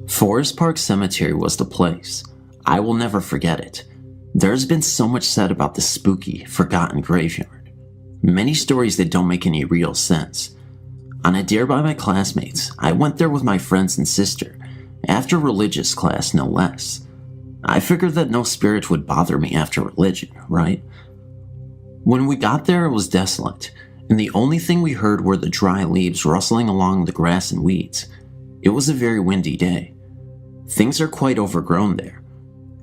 Forest Park Cemetery was the place. I will never forget it. There's been so much said about this spooky, forgotten graveyard. Many stories that don't make any real sense. On a dare by my classmates, I went there with my friends and sister, after religious class no less. I figured that no spirit would bother me after religion, right? When we got there, it was desolate, and the only thing we heard were the dry leaves rustling along the grass and weeds. It was a very windy day. Things are quite overgrown there.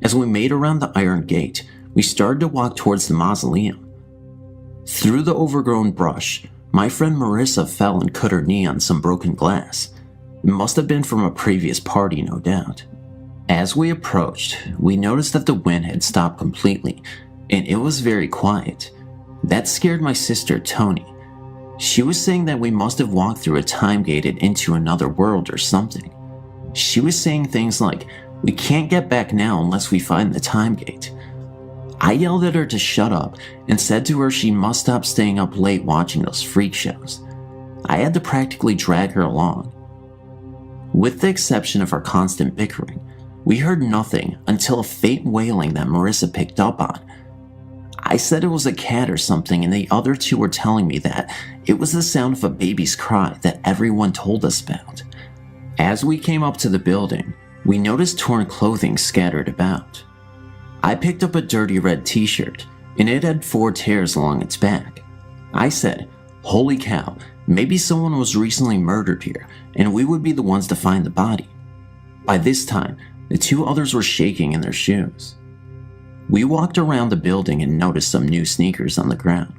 As we made around the iron gate, we started to walk towards the mausoleum. Through the overgrown brush, my friend Marissa fell and cut her knee on some broken glass. It must have been from a previous party, no doubt. As we approached, we noticed that the wind had stopped completely, and it was very quiet. That scared my sister, Tony. She was saying that we must have walked through a time gated into another world or something. She was saying things like, "We can't get back now unless we find the time gate." I yelled at her to shut up and said to her she must stop staying up late watching those freak shows. I had to practically drag her along. With the exception of our constant bickering, we heard nothing until a faint wailing that Marissa picked up on. I said it was a cat or something, and the other two were telling me that it was the sound of a baby's cry that everyone told us about. As we came up to the building, we noticed torn clothing scattered about. I picked up a dirty red t-shirt, and it had 4 tears along its back. I said, "Holy cow, maybe someone was recently murdered here, and we would be the ones to find the body." By this time, the 2 others were shaking in their shoes. We walked around the building and noticed some new sneakers on the ground.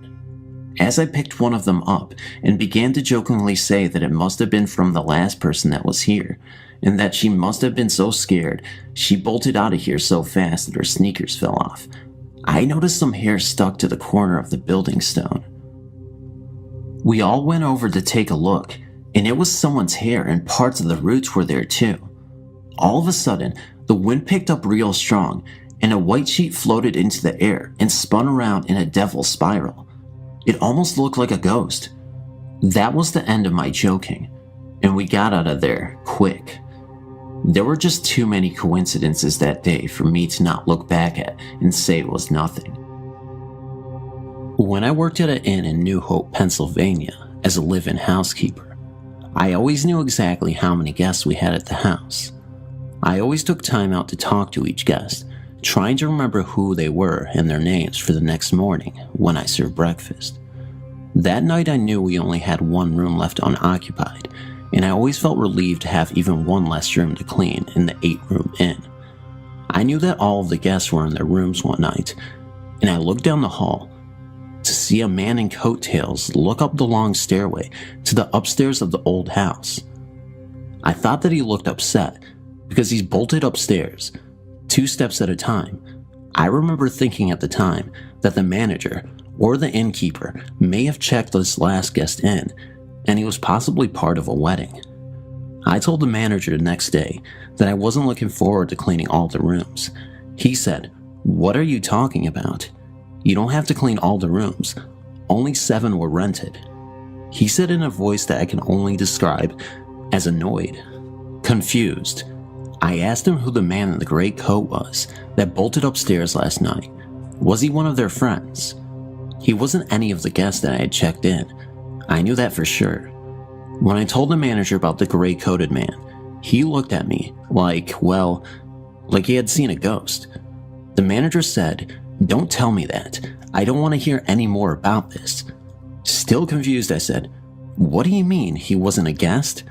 As I picked one of them up and began to jokingly say that it must have been from the last person that was here, and that she must have been so scared she bolted out of here so fast that her sneakers fell off, I noticed some hair stuck to the corner of the building stone. We all went over to take a look, and it was someone's hair, and parts of the roots were there too. All of a sudden, the wind picked up real strong, and a white sheet floated into the air and spun around in a devil spiral. It almost looked like a ghost. That was the end of my joking, and we got out of there quick. There were just too many coincidences that day for me to not look back at and say it was nothing. When I worked at an inn in New Hope, Pennsylvania, as a live-in housekeeper, I always knew exactly how many guests we had at the house. I always took time out to talk to each guest, trying to remember who they were and their names for the next morning when I served breakfast. That night I knew we only had 1 room left unoccupied, and I always felt relieved to have even 1 less room to clean in the 8-room inn. I knew that all of the guests were in their rooms one night, and I looked down the hall to see a man in coattails look up the long stairway to the upstairs of the old house. I thought that he looked upset because he's bolted upstairs 2 steps at a time. I remember thinking at the time that the manager or the innkeeper may have checked this last guest in, and he was possibly part of a wedding. I told the manager the next day that I wasn't looking forward to cleaning all the rooms. He said, "What are you talking about? You don't have to clean all the rooms. Only 7 were rented." He said in a voice that I can only describe as annoyed, confused. I asked him who the man in the gray coat was that bolted upstairs last night. Was he one of their friends? He wasn't any of the guests that I had checked in. I knew that for sure. When I told the manager about the gray-coated man, he looked at me like he had seen a ghost. The manager said, "Don't tell me that. I don't want to hear any more about this." Still confused, I said, "What do you mean he wasn't a guest?"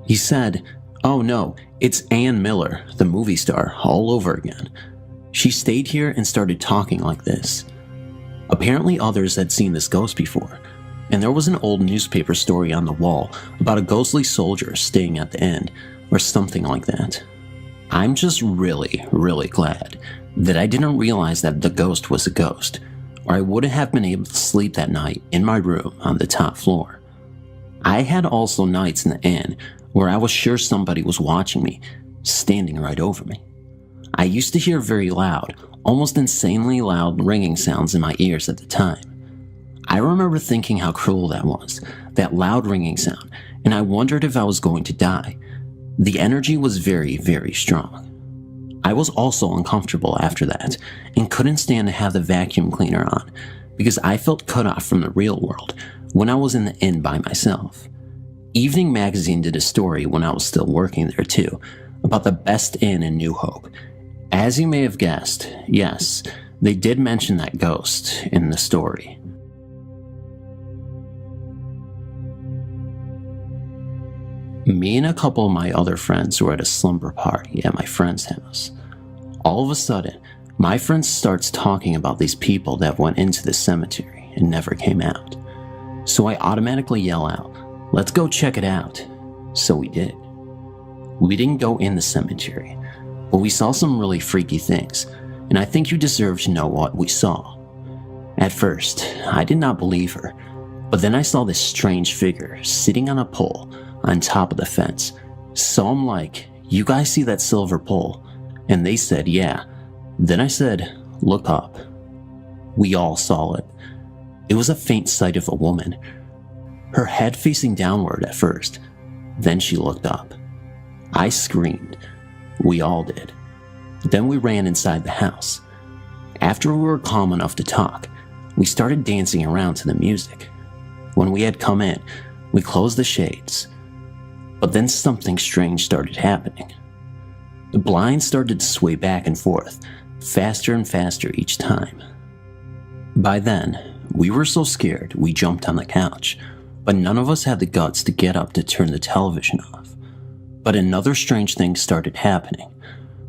He said, "Oh no, it's Ann Miller, the movie star, all over again. She stayed here and started talking like this." Apparently others had seen this ghost before, and there was an old newspaper story on the wall about a ghostly soldier staying at the inn, or something like that. I'm just really, really glad that I didn't realize that the ghost was a ghost, or I wouldn't have been able to sleep that night in my room on the top floor. I had also nights in the inn where I was sure somebody was watching me, standing right over me. I used to hear very loud, almost insanely loud ringing sounds in my ears at the time. I remember thinking how cruel that was, that loud ringing sound, and I wondered if I was going to die. The energy was very, very strong. I was also uncomfortable after that, and couldn't stand to have the vacuum cleaner on, because I felt cut off from the real world when I was in the inn by myself. Evening Magazine did a story when I was still working there too, about the best inn in New Hope. As you may have guessed, yes, they did mention that ghost in the story. Me and a couple of my other friends were at a slumber party at my friend's house. All of a sudden, my friend starts talking about these people that went into the cemetery and never came out. So I automatically yell out, "Let's go check it out." So we did. We didn't go in the cemetery, but we saw some really freaky things, and I think you deserve to know what we saw. At first, I did not believe her, but then I saw this strange figure sitting on a pole on top of the fence. So I'm like, "You guys see that silver pole?" And they said, "Yeah." Then I said, "Look up." We all saw it. It was a faint sight of a woman, her head facing downward at first. Then she looked up. I screamed. We all did. Then we ran inside the house. After we were calm enough to talk, we started dancing around to the music. When we had come in, we closed the shades. But then something strange started happening. The blinds started to sway back and forth, faster and faster each time. By then, we were so scared we jumped on the couch, but none of us had the guts to get up to turn the television off. But another strange thing started happening.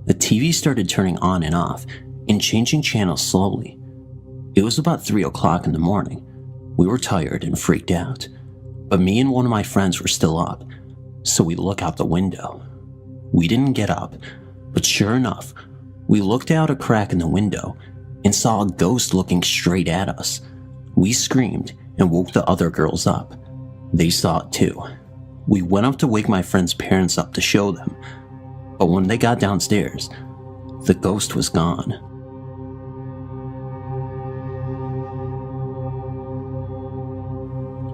The TV started turning on and off and changing channels slowly. It was about 3 o'clock in the morning. We were tired and freaked out, but me and one of my friends were still up, so we look out the window. We didn't get up, but sure enough, we looked out a crack in the window and saw a ghost looking straight at us. We screamed and woke the other girls up. They saw it too. We went up to wake my friend's parents up to show them, but when they got downstairs, the ghost was gone.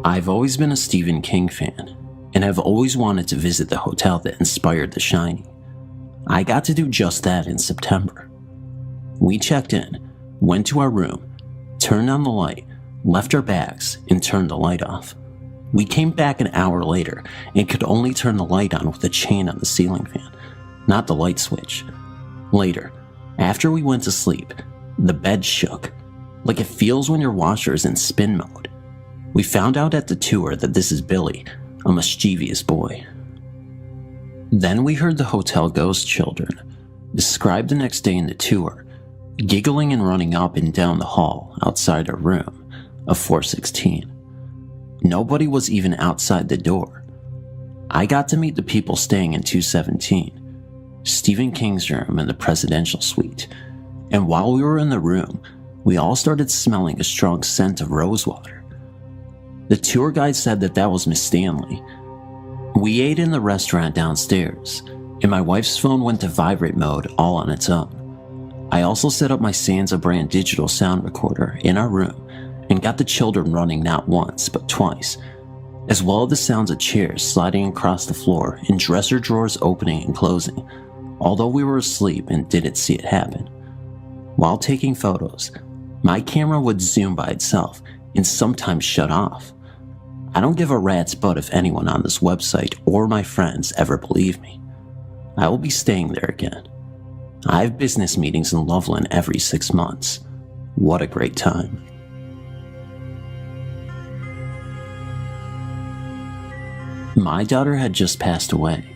I've always been a Stephen King fan, and I've always wanted to visit the hotel that inspired The Shining. I got to do just that in September. We checked in, went to our room, turned on the light, left our bags, and turned the light off. We came back an hour later and could only turn the light on with a chain on the ceiling fan, not the light switch. Later, after we went to sleep, the bed shook, like it feels when your washer is in spin mode. We found out at the tour that this is Billy, a mischievous boy. Then we heard the hotel ghost children, described the next day in the tour, giggling and running up and down the hall outside our room of 416. Nobody was even outside the door. I got to meet the people staying in 217, Stephen King's room in the presidential suite, and while we were in the room, we all started smelling a strong scent of rosewater. The tour guide said that was Miss Stanley. We ate in the restaurant downstairs, and my wife's phone went to vibrate mode all on its own. I also set up my Sansa brand digital sound recorder in our room and got the children running not once but twice, as well as the sounds of chairs sliding across the floor and dresser drawers opening and closing, although we were asleep and didn't see it happen. While taking photos, my camera would zoom by itself and sometimes shut off. I don't give a rat's butt if anyone on this website or my friends ever believe me. I will be staying there again. I have business meetings in Loveland every 6 months. What a great time. My daughter had just passed away.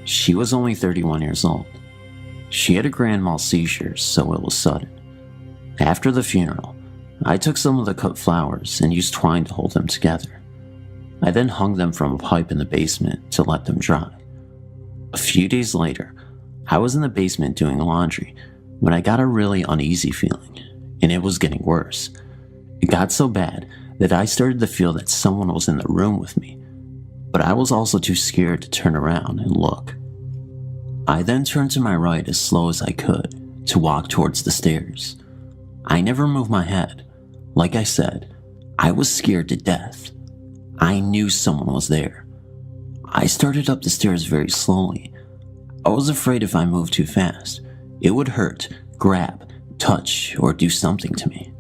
She was only 31 years old. She had a grand mal seizure, so it was sudden. After the funeral, I took some of the cut flowers and used twine to hold them together. I then hung them from a pipe in the basement to let them dry. A few days later, I was in the basement doing laundry when I got a really uneasy feeling, and it was getting worse. It got so bad that I started to feel that someone was in the room with me, but I was also too scared to turn around and look. I then turned to my right as slow as I could to walk towards the stairs. I never moved my head. Like I said, I was scared to death. I knew someone was there. I started up the stairs very slowly. I was afraid if I moved too fast, it would hurt, grab, touch, or do something to me.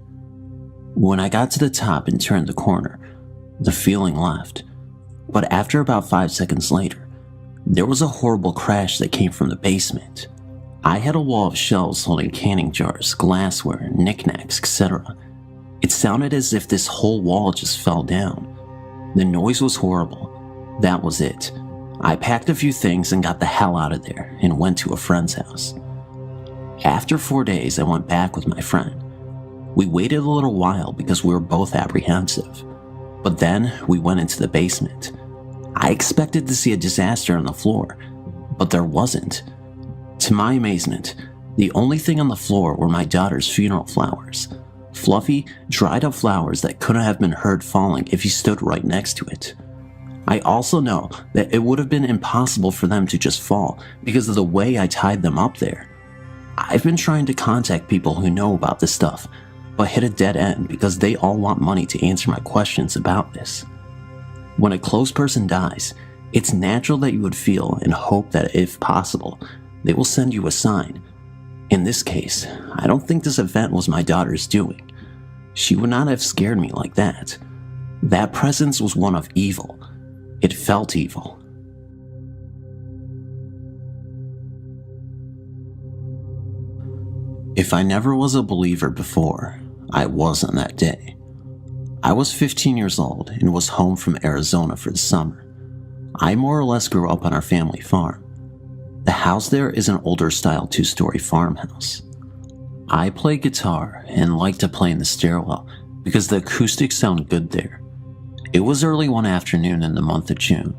When I got to the top and turned the corner, the feeling left. But after about 5 seconds later, there was a horrible crash that came from the basement. I had a wall of shelves holding canning jars, glassware, knickknacks, etc. It sounded as if this whole wall just fell down. The noise was horrible. That was it. I packed a few things and got the hell out of there and went to a friend's house. After 4 days, I went back with my friend. We waited a little while because we were both apprehensive. But then we went into the basement. I expected to see a disaster on the floor, but there wasn't. To my amazement, the only thing on the floor were my daughter's funeral flowers. Fluffy, dried up flowers that couldn't have been heard falling if you stood right next to it. I also know that it would have been impossible for them to just fall because of the way I tied them up there. I've been trying to contact people who know about this stuff, but hit a dead end because they all want money to answer my questions about this. When a close person dies, it's natural that you would feel and hope that if possible, they will send you a sign. In this case, I don't think this event was my daughter's doing. She would not have scared me like that. That presence was one of evil. It felt evil. If I never was a believer before, I was on that day. I was 15 years old and was home from Arizona for the summer. I more or less grew up on our family farm. The house there is an older style 2-story farmhouse. I play guitar and like to play in the stairwell because the acoustics sound good there. It was early one afternoon in the month of June,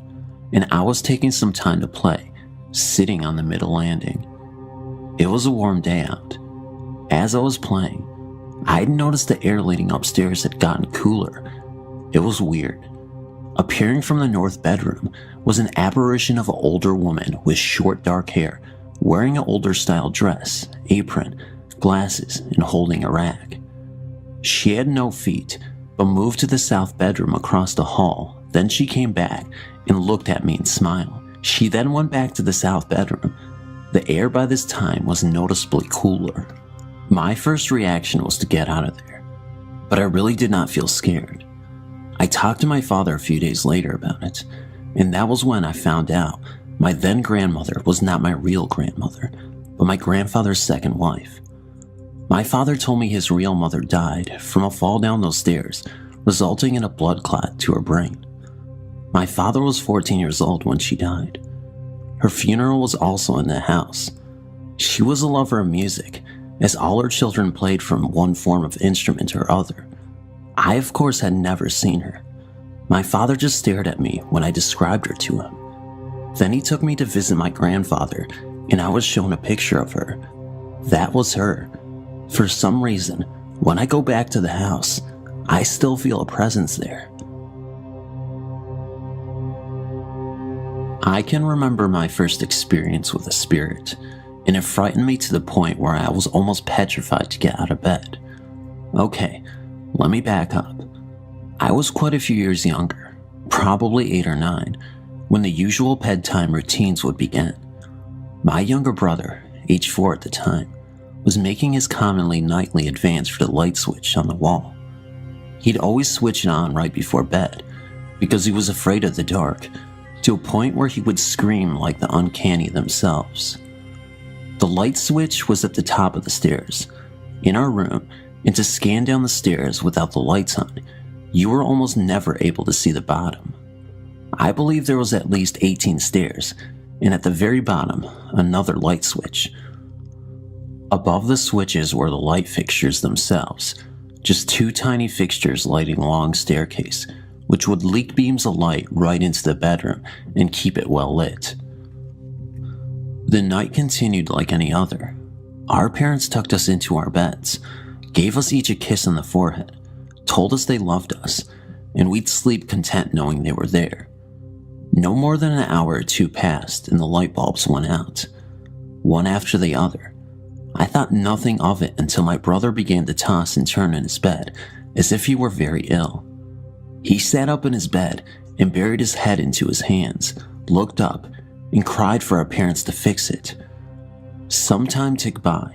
and I was taking some time to play, sitting on the middle landing. It was a warm day out. As I was playing, I had noticed the air leading upstairs had gotten cooler. It was weird. Appearing from the north bedroom was an apparition of an older woman with short dark hair, wearing an older style dress, apron, glasses, and holding a rag. She had no feet, but moved to the south bedroom across the hall. Then she came back and looked at me and smiled. She then went back to the south bedroom. The air by this time was noticeably cooler. My first reaction was to get out of there, but I really did not feel scared. I talked to my father a few days later about it, and that was when I found out my then grandmother was not my real grandmother, but my grandfather's second wife. My father told me his real mother died from a fall down those stairs, resulting in a blood clot to her brain. My father was 14 years old when she died. Her funeral was also in the house. She was a lover of music, as all her children played from one form of instrument or other. I, of course, had never seen her. My father just stared at me when I described her to him. Then he took me to visit my grandfather, and I was shown a picture of her. That was her. For some reason, when I go back to the house, I still feel a presence there. I can remember my first experience with a spirit, and it frightened me to the point where I was almost petrified to get out of bed. Okay, let me back up. I was quite a few years younger, probably 8 or 9, when the usual bedtime routines would begin. My younger brother, age 4 at the time, was making his commonly nightly advance for the light switch on the wall. He'd always switch it on right before bed, because he was afraid of the dark, to a point where he would scream like the uncanny themselves. The light switch was at the top of the stairs, in our room, and to scan down the stairs without the lights on, you were almost never able to see the bottom. I believe there was at least 18 stairs, and at the very bottom, another light switch. Above the switches were the light fixtures themselves, just 2 tiny fixtures lighting a long staircase, which would leak beams of light right into the bedroom and keep it well lit. The night continued like any other. Our parents tucked us into our beds, gave us each a kiss on the forehead, told us they loved us, and we'd sleep content knowing they were there. No more than an hour or 2 passed and the light bulbs went out, one after the other. I thought nothing of it until my brother began to toss and turn in his bed as if he were very ill. He sat up in his bed and buried his head into his hands, looked up, and cried for our parents to fix it. Some time ticked by.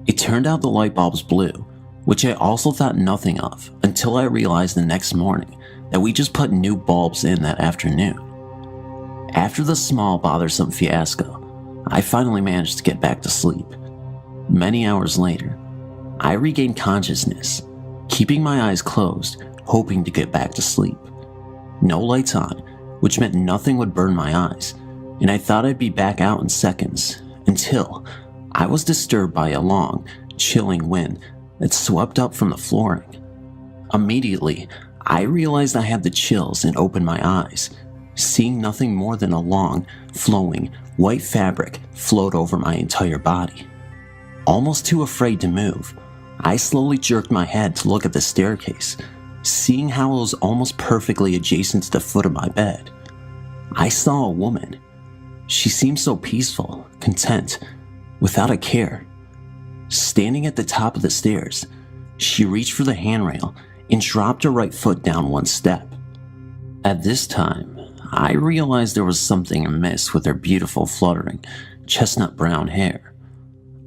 It turned out the light bulbs blew, which I also thought nothing of until I realized the next morning that we just put new bulbs in that afternoon. After the small, bothersome fiasco, I finally managed to get back to sleep. Many hours later, I regained consciousness, keeping my eyes closed, hoping to get back to sleep. No lights on, which meant nothing would burn my eyes, and I thought I'd be back out in seconds, until I was disturbed by a long, chilling wind that swept up from the flooring. Immediately, I realized I had the chills and opened my eyes, seeing nothing more than a long, flowing, white fabric float over my entire body. Almost too afraid to move, I slowly jerked my head to look at the staircase, seeing how it was almost perfectly adjacent to the foot of my bed. I saw a woman. She seemed so peaceful, content, without a care. Standing at the top of the stairs, she reached for the handrail and dropped her right foot down one step. At this time, I realized there was something amiss with her beautiful, fluttering, chestnut brown hair.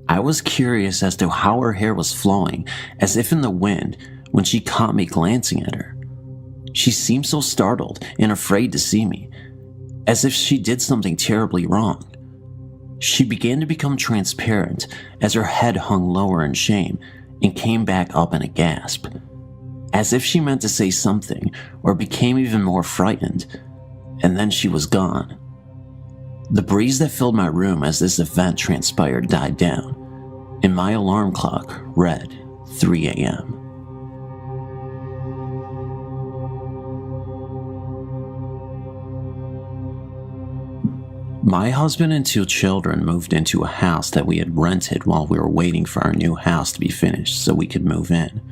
I was curious as to how her hair was flowing, as if in the wind, when she caught me glancing at her. She seemed so startled and afraid to see me, as if she did something terribly wrong. She began to become transparent as her head hung lower in shame and came back up in a gasp, as if she meant to say something or became even more frightened, and then she was gone. The breeze that filled my room as this event transpired died down, and my alarm clock read 3 a.m. My husband and 2 children moved into a house that we had rented while we were waiting for our new house to be finished so we could move in.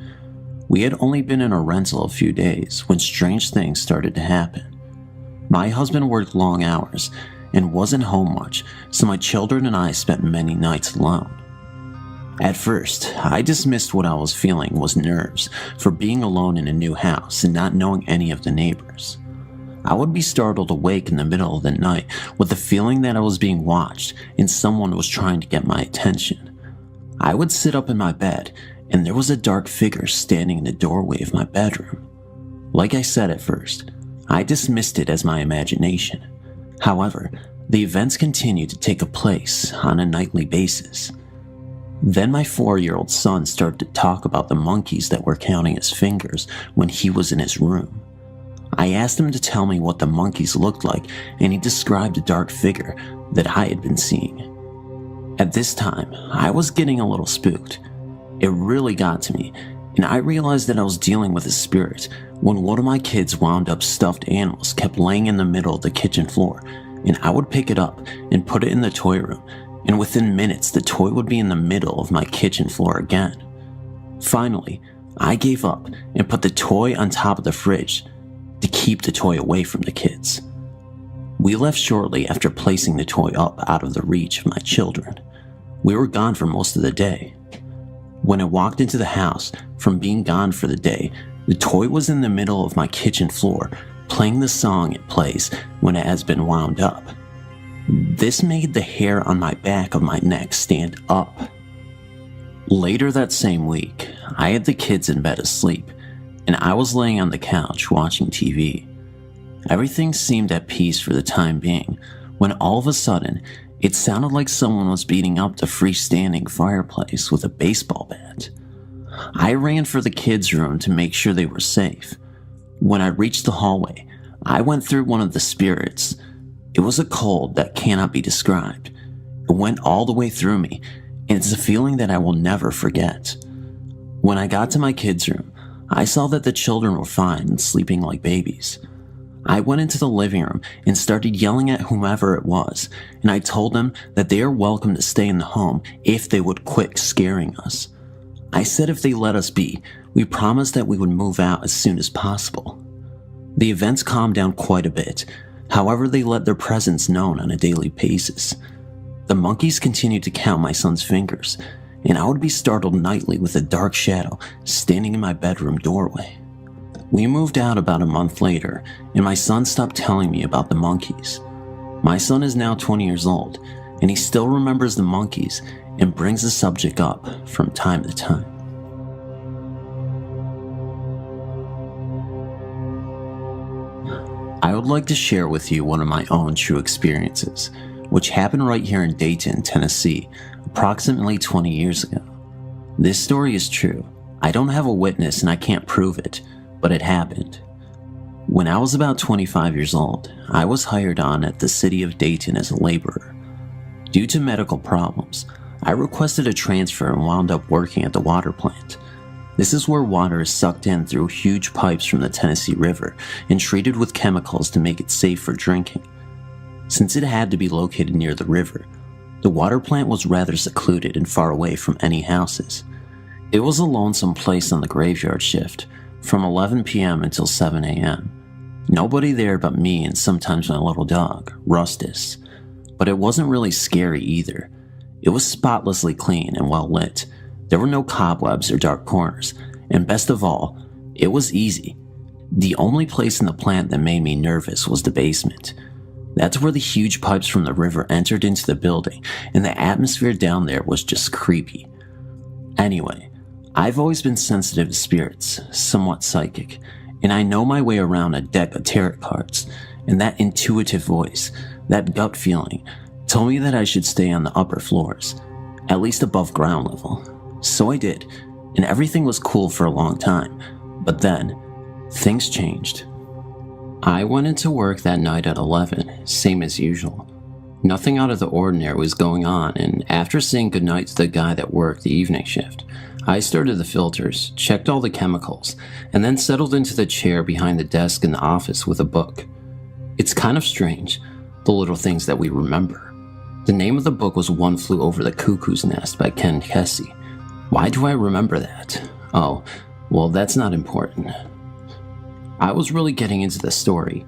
We had only been in a rental a few days when strange things started to happen. My husband worked long hours and wasn't home much, so my children and I spent many nights alone. At first, I dismissed what I was feeling was nerves for being alone in a new house and not knowing any of the neighbors. I would be startled awake in the middle of the night with the feeling that I was being watched and someone was trying to get my attention. I would sit up in my bed and there was a dark figure standing in the doorway of my bedroom. Like I said at first, I dismissed it as my imagination. However, the events continued to take place on a nightly basis. Then my 4-year-old son started to talk about the monkeys that were counting his fingers when he was in his room. I asked him to tell me what the monkeys looked like, and he described a dark figure that I had been seeing. At this time, I was getting a little spooked. It really got to me, and I realized that I was dealing with a spirit when one of my kids' wound up stuffed animals kept laying in the middle of the kitchen floor, and I would pick it up and put it in the toy room, and within minutes the toy would be in the middle of my kitchen floor again. Finally, I gave up and put the toy on top of the fridge to keep the toy away from the kids. We left shortly after placing the toy up out of the reach of my children. We were gone for most of the day. When I walked into the house from being gone for the day, the toy was in the middle of my kitchen floor, playing the song it plays when it has been wound up. This made the hair on my back of my neck stand up. Later that same week, I had the kids in bed asleep, and I was laying on the couch watching TV. Everything seemed at peace for the time being, when all of a sudden, it sounded like someone was beating up the freestanding fireplace with a baseball bat. I ran for the kids' room to make sure they were safe. When I reached the hallway, I went through one of the spirits. It was a cold that cannot be described. It went all the way through me, and it's a feeling that I will never forget. When I got to my kids' room, I saw that the children were fine and sleeping like babies. I went into the living room and started yelling at whomever it was, and I told them that they are welcome to stay in the home if they would quit scaring us. I said if they let us be, we promised that we would move out as soon as possible. The events calmed down quite a bit. However, they let their presence known on a daily basis. The monkeys continued to count my son's fingers, and I would be startled nightly with a dark shadow standing in my bedroom doorway. We moved out about a month later, and my son stopped telling me about the monkeys. My son is now 20 years old, and he still remembers the monkeys and brings the subject up from time to time. I would like to share with you one of my own true experiences, which happened right here in Dayton, Tennessee, approximately 20 years ago. This story is true. I don't have a witness and I can't prove it, but it happened. When I was about 25 years old, I was hired on at the city of Dayton as a laborer. Due to medical problems, I requested a transfer and wound up working at the water plant. This is where water is sucked in through huge pipes from the Tennessee River and treated with chemicals to make it safe for drinking. Since it had to be located near the river, the water plant was rather secluded and far away from any houses. It was a lonesome place on the graveyard shift, from 11 p.m. until 7 a.m. Nobody there but me and sometimes my little dog, Rustus. But it wasn't really scary either. It was spotlessly clean and well lit. There were no cobwebs or dark corners, and best of all, it was easy. The only place in the plant that made me nervous was the basement. That's where the huge pipes from the river entered into the building, and the atmosphere down there was just creepy. Anyway, I've always been sensitive to spirits, somewhat psychic, and I know my way around a deck of tarot cards, and that intuitive voice, that gut feeling, told me that I should stay on the upper floors, at least above ground level. So I did, and everything was cool for a long time, but then, things changed. I went into work that night at 11, same as usual. Nothing out of the ordinary was going on, and after saying goodnight to the guy that worked the evening shift, I started the filters, checked all the chemicals, and then settled into the chair behind the desk in the office with a book. It's kind of strange, the little things that we remember. The name of the book was One Flew Over the Cuckoo's Nest by Ken Kesey. Why do I remember that? Oh, well, that's not important. I was really getting into the story.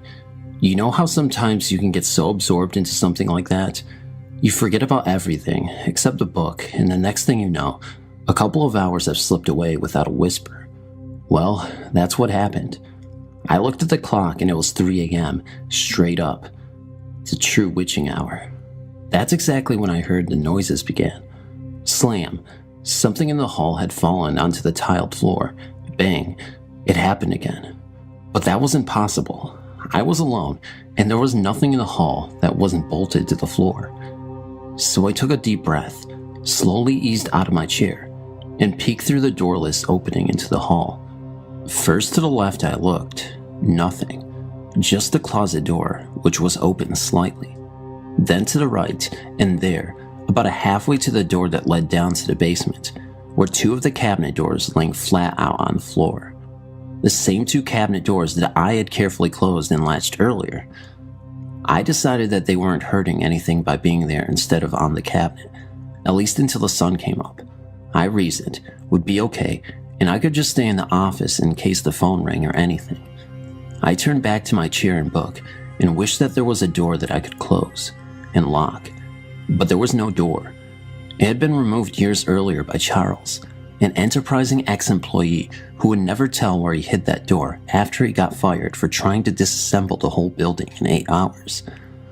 You know how sometimes you can get so absorbed into something like that? You forget about everything except the book, and the next thing you know, a couple of hours have slipped away without a whisper. Well, that's what happened. I looked at the clock and it was 3 a.m., straight up. It's a true witching hour. That's exactly when I heard the noises began. Slam. Something in the hall had fallen onto the tiled floor. Bang. It happened again. But that wasn't possible. I was alone, and there was nothing in the hall that wasn't bolted to the floor. So I took a deep breath, slowly eased out of my chair, and peeked through the doorless opening into the hall. First to the left I looked. Nothing. Just the closet door, which was open slightly. Then to the right, and there, about halfway to the door that led down to the basement, were two of the cabinet doors laying flat out on the floor. The same two cabinet doors that I had carefully closed and latched earlier. I decided that they weren't hurting anything by being there instead of on the cabinet, at least until the sun came up. I reasoned would be okay, and I could just stay in the office in case the phone rang or anything. I turned back to my chair and book and wished that there was a door that I could close and lock, but there was no door. It had been removed years earlier by Charles, an enterprising ex-employee who would never tell where he hid that door after he got fired for trying to disassemble the whole building in 8 hours.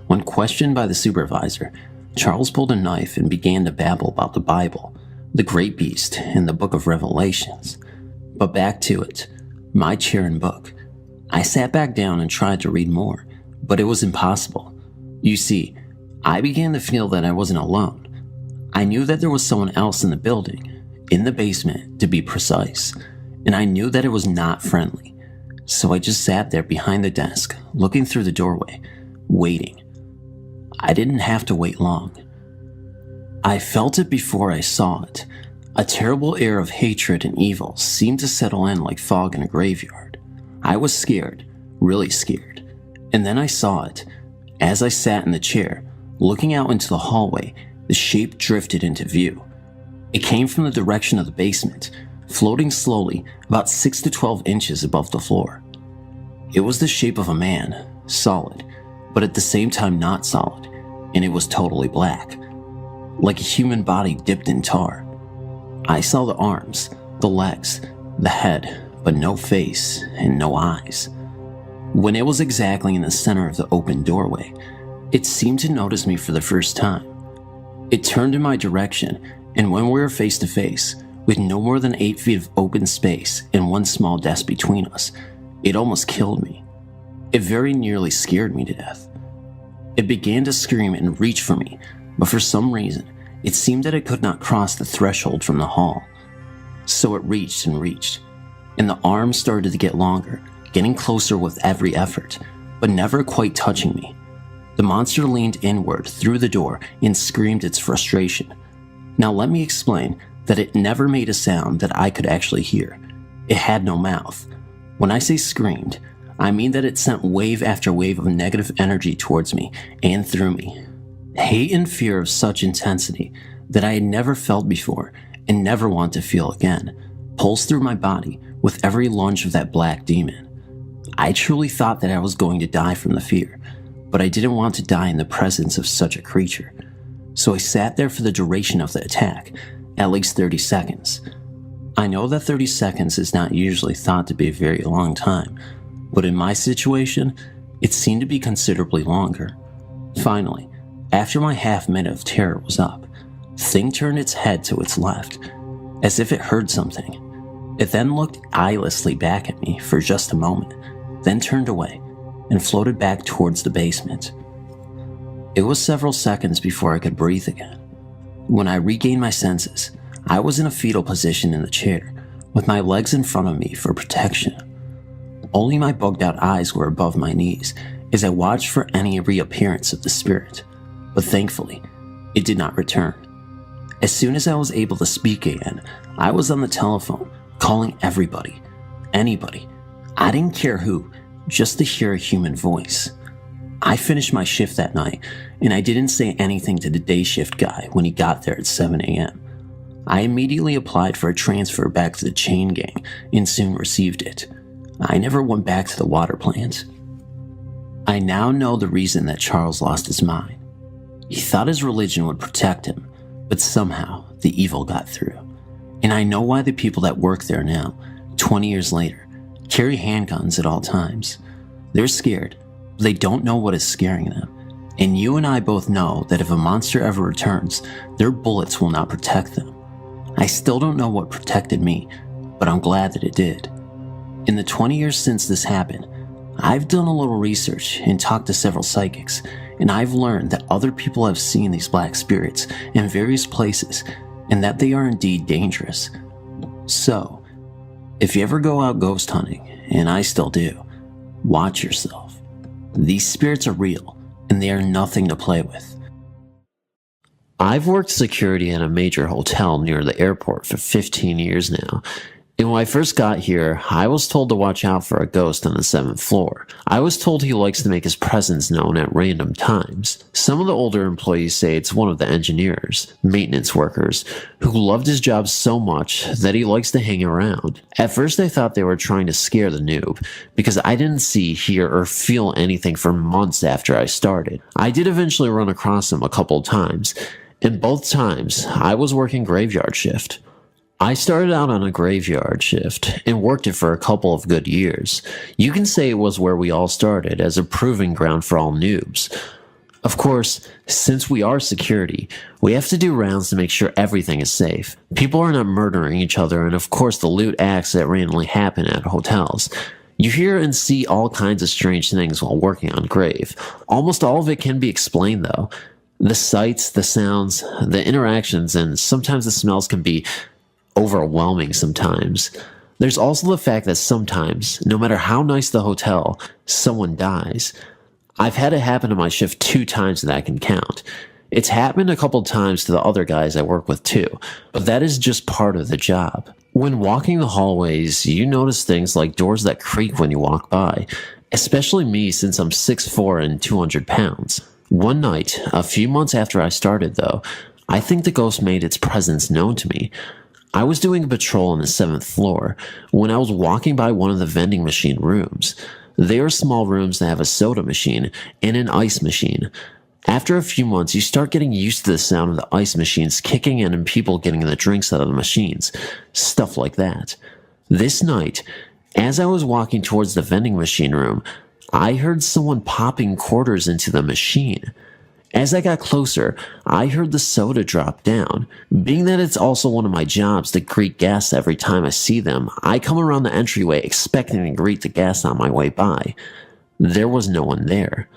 When questioned by the supervisor, Charles pulled a knife and began to babble about the Bible, the great beast, and the book of Revelations. But back to it, my chair and book. I sat back down and tried to read more, but it was impossible. You see, I began to feel that I wasn't alone. I knew that there was someone else in the building, in the basement to be precise, and I knew that it was not friendly. So I just sat there behind the desk, looking through the doorway, waiting. I didn't have to wait long. I felt it before I saw it. A terrible air of hatred and evil seemed to settle in like fog in a graveyard. I was scared, really scared. And then I saw it. As I sat in the chair, looking out into the hallway, the shape drifted into view. It came from the direction of the basement, floating slowly about 6 to 12 inches above the floor. It was the shape of a man, solid, but at the same time not solid, and it was totally black, like a human body dipped in tar. I saw the arms, the legs, the head, but no face and no eyes. When it was exactly in the center of the open doorway, it seemed to notice me for the first time. It turned in my direction, and when we were face to face, with no more than 8 feet of open space and one small desk between us, it almost killed me. It very nearly scared me to death. It began to scream and reach for me, but for some reason, it seemed that it could not cross the threshold from the hall. So it reached and reached, and the arms started to get longer, getting closer with every effort, but never quite touching me. The monster leaned inward through the door and screamed its frustration. Now let me explain that it never made a sound that I could actually hear. It had no mouth. When I say screamed, I mean that it sent wave after wave of negative energy towards me and through me. Hate and fear of such intensity that I had never felt before and never want to feel again pulsed through my body with every lunge of that black demon. I truly thought that I was going to die from the fear, but I didn't want to die in the presence of such a creature. So I sat there for the duration of the attack, at least 30 seconds. I know that 30 seconds is not usually thought to be a very long time, but in my situation, it seemed to be considerably longer. Finally, after my half minute of terror was up, the thing turned its head to its left, as if it heard something. It then looked eyelessly back at me for just a moment, then turned away and floated back towards the basement. It was several seconds before I could breathe again. When I regained my senses, I was in a fetal position in the chair, with my legs in front of me for protection. Only my bugged out eyes were above my knees as I watched for any reappearance of the spirit, but thankfully, it did not return. As soon as I was able to speak again, I was on the telephone, calling everybody, anybody. I didn't care who, just to hear a human voice. I finished my shift that night, and I didn't say anything to the day shift guy when he got there at 7 a.m. I immediately applied for a transfer back to the chain gang and soon received it. I never went back to the water plant. I now know the reason that Charles lost his mind. He thought his religion would protect him, but somehow the evil got through. And I know why the people that work there now, 20 years later, carry handguns at all times. They're scared, but they don't know what is scaring them. And you and I both know that if a monster ever returns, their bullets will not protect them. I still don't know what protected me, but I'm glad that it did. In the 20 years since this happened, I've done a little research and talked to several psychics, and I've learned that other people have seen these black spirits in various places and that they are indeed dangerous. So, if you ever go out ghost hunting, and I still do, watch yourself. These spirits are real, and they are nothing to play with. I've worked security at a major hotel near the airport for 15 years now. And when I first got here, I was told to watch out for a ghost on the 7th floor. I was told he likes to make his presence known at random times. Some of the older employees say it's one of the engineers, maintenance workers, who loved his job so much that he likes to hang around. At first I thought they were trying to scare the noob, because I didn't see, hear, or feel anything for months after I started. I did eventually run across him a couple times, and both times I was working graveyard shift. I started out on a graveyard shift and worked it for a couple of good years. You can say it was where we all started, as a proving ground for all noobs. Of course, since we are security, we have to do rounds to make sure everything is safe. People are not murdering each other, and of course the loot acts that randomly happen at hotels. You hear and see all kinds of strange things while working on grave. Almost all of it can be explained though. The sights, the sounds, the interactions, and sometimes the smells can be overwhelming sometimes. There's also the fact that sometimes, no matter how nice the hotel, someone dies. I've had it happen to my shift 2 times that I can count. It's happened a couple times to the other guys I work with too, but that is just part of the job. When walking the hallways, you notice things like doors that creak when you walk by, especially me since I'm 6'4" and 200 pounds. One night, a few months after I started though, I think the ghost made its presence known to me. I was doing a patrol on the 7th floor when I was walking by one of the vending machine rooms. They are small rooms that have a soda machine and an ice machine. After a few months, you start getting used to the sound of the ice machines kicking in and people getting the drinks out of the machines. Stuff like that. This night, As I was walking towards the vending machine room, I heard someone popping quarters into the machine. As I got closer, I heard the soda drop down. Being that it's also one of my jobs to greet guests every time I see them, I come around the entryway expecting to greet the guests on my way by. There was no one there.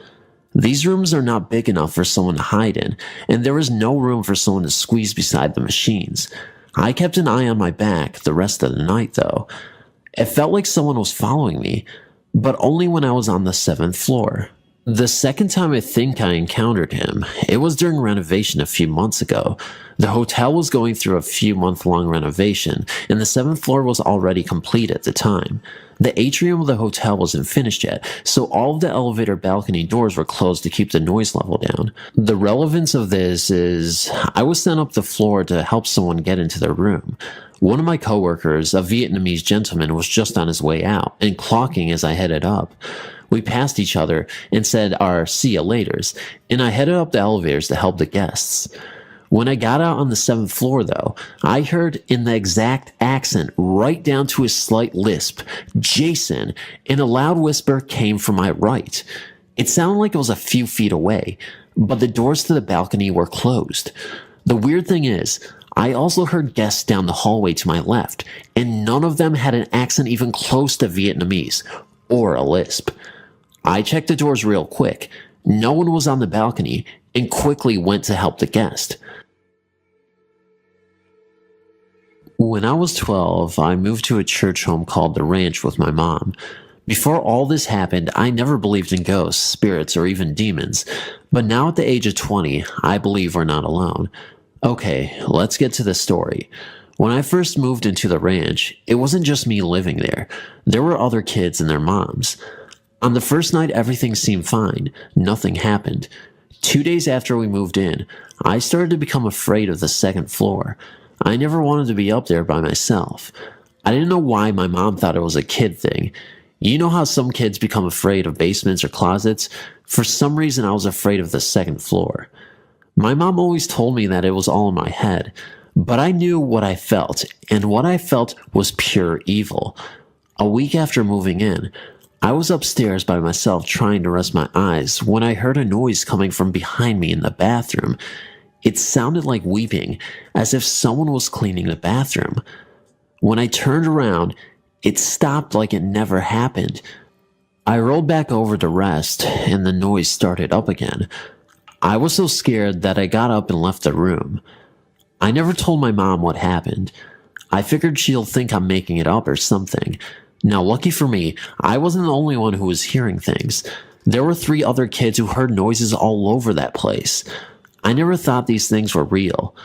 These rooms are not big enough for someone to hide in, and there was no room for someone to squeeze beside the machines. I kept an eye on my back the rest of the night, though. It felt like someone was following me, but only when I was on the 7th floor. The second time I think I encountered him, it was during renovation a few months ago. The hotel was going through a few month-long renovation, and the 7th floor was already complete at the time. The atrium of the hotel wasn't finished yet, so all of the elevator balcony doors were closed to keep the noise level down. The relevance of this is, I was sent up the floor to help someone get into their room. One of my coworkers, a Vietnamese gentleman, was just on his way out and clocking as I headed up. We passed each other and said our see ya laters, and I headed up the elevators to help the guests. When I got out on the 7th floor, though, I heard in the exact accent, right down to a slight lisp, "Jason," and a loud whisper came from my right. It sounded like it was a few feet away, but the doors to the balcony were closed. The weird thing is, I also heard guests down the hallway to my left, and none of them had an accent even close to Vietnamese, or a lisp. I checked the doors real quick. No one was on the balcony, and quickly went to help the guest. When I was 12, I moved to a church home called The Ranch with my mom. Before all this happened, I never believed in ghosts, spirits, or even demons. But now at the age of 20, I believe we're not alone. Okay, let's get to the story. When I first moved into the ranch, it wasn't just me living there. There were other kids and their moms. On the first night, everything seemed fine. Nothing happened. 2 days after we moved in, I started to become afraid of the 2nd floor. I never wanted to be up there by myself. I didn't know why my mom thought it was a kid thing. You know how some kids become afraid of basements or closets? For some reason, I was afraid of the 2nd floor. My mom always told me that it was all in my head, but I knew what I felt, and what I felt was pure evil. A week after moving in, I was upstairs by myself trying to rest my eyes when I heard a noise coming from behind me in the bathroom. It sounded like weeping, as if someone was cleaning the bathroom. When I turned around, it stopped like it never happened. I rolled back over to rest, and the noise started up again. I was so scared that I got up and left the room. I never told my mom what happened. I figured she'll think I'm making it up or something. Now, lucky for me, I wasn't the only one who was hearing things. There were 3 other kids who heard noises all over that place. I never thought these things were real.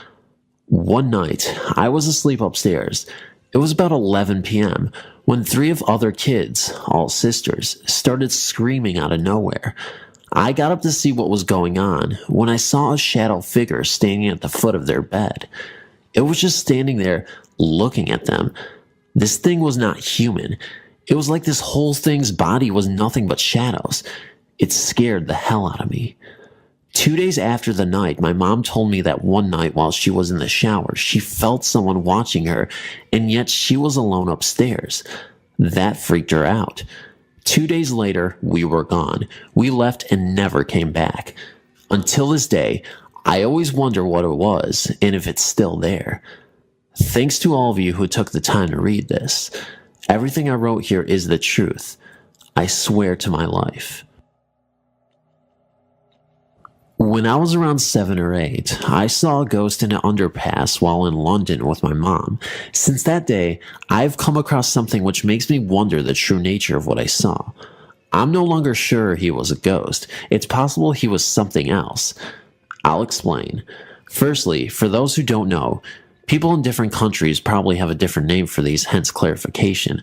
One night, I was asleep upstairs. It was about 11 p.m. when 3 of other kids, all sisters, started screaming out of nowhere. I got up to see what was going on when I saw a shadow figure standing at the foot of their bed. It was just standing there looking at them. This thing was not human. It was like this whole thing's body was nothing but shadows. It scared the hell out of me. 2 days after the night, my mom told me that one night while she was in the shower, she felt someone watching her, and yet she was alone upstairs. That freaked her out. 2 days later, we were gone. We left and never came back. Until this day, I always wonder what it was and if it's still there. Thanks to all of you who took the time to read this. Everything I wrote here is the truth. I swear to my life. When I was around 7 or 8, I saw a ghost in an underpass while in London with my mom. Since that day, I've come across something which makes me wonder the true nature of what I saw. I'm no longer sure he was a ghost. It's possible he was something else. I'll explain. Firstly, for those who don't know, people in different countries probably have a different name for these, hence clarification.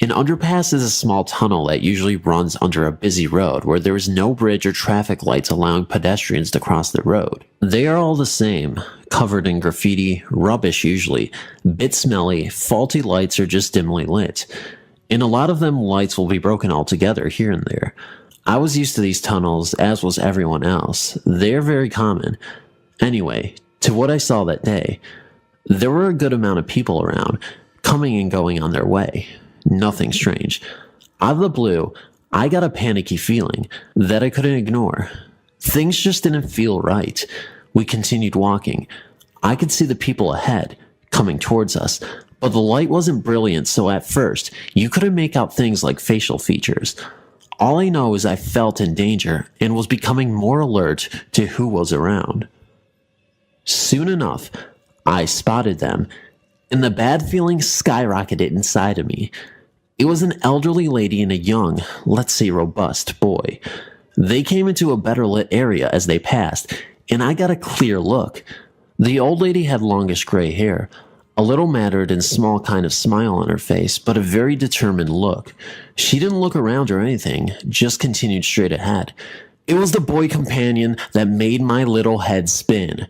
An underpass is a small tunnel that usually runs under a busy road where there is no bridge or traffic lights allowing pedestrians to cross the road. They are all the same, covered in graffiti, rubbish usually, bit smelly, faulty lights are just dimly lit. In a lot of them, lights will be broken altogether here and there. I was used to these tunnels, as was everyone else. They are very common. Anyway, to what I saw that day, there were a good amount of people around, coming and going on their way. Nothing strange. Out of the blue, I got a panicky feeling that I couldn't ignore. Things just didn't feel right. We continued walking. I could see the people ahead, coming towards us, but the light wasn't brilliant, so at first, you couldn't make out things like facial features. All I know is I felt in danger and was becoming more alert to who was around. Soon enough, I spotted them, and the bad feeling skyrocketed inside of me. It was an elderly lady and a young, let's say robust, boy. They came into a better lit area as they passed, and I got a clear look. The old lady had longish gray hair, a little matted and small kind of smile on her face, but a very determined look. She didn't look around or anything, just continued straight ahead. It was the boy companion that made my little head spin.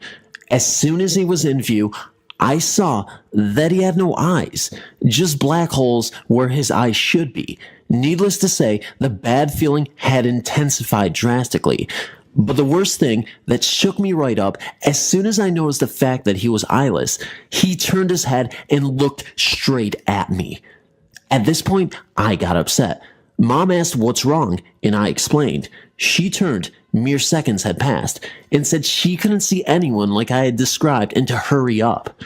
As soon as he was in view, I saw that he had no eyes, just black holes where his eyes should be. Needless to say, the bad feeling had intensified drastically. But the worst thing that shook me right up, as soon as I noticed the fact that he was eyeless, he turned his head and looked straight at me. At this point, I got upset. Mom asked what's wrong, and I explained. She turned, mere seconds had passed, and said she couldn't see anyone like I had described and to hurry up.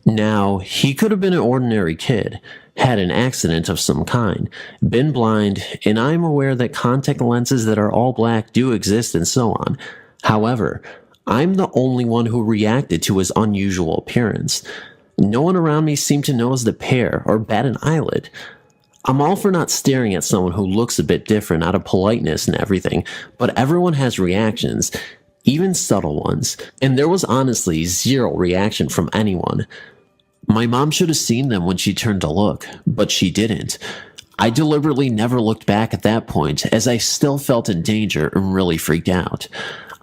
Now, he could have been an ordinary kid, had an accident of some kind, been blind, and I'm aware that contact lenses that are all black do exist and so on. However, I'm the only one who reacted to his unusual appearance. No one around me seemed to notice the pair or bat an eyelid. I'm all for not staring at someone who looks a bit different out of politeness and everything, but everyone has reactions, even subtle ones, and there was honestly zero reaction from anyone. My mom should have seen them when she turned to look, but she didn't. I deliberately never looked back at that point, as I still felt in danger and really freaked out.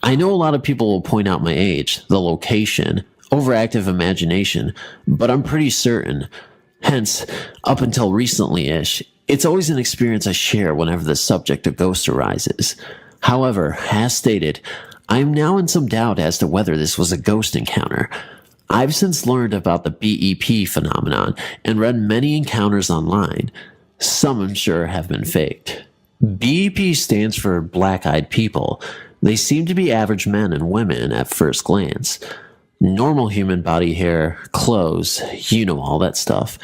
I know a lot of people will point out my age, the location, overactive imagination, but I'm pretty certain. Hence, up until recently-ish, it's always an experience I share whenever the subject of ghosts arises. However, as stated, I am now in some doubt as to whether this was a ghost encounter. I've since learned about the BEP phenomenon and read many encounters online. Some I'm sure have been faked. BEP stands for black-eyed people. They seem to be average men and women at first glance. Normal human body hair, clothes, you know, all that stuff.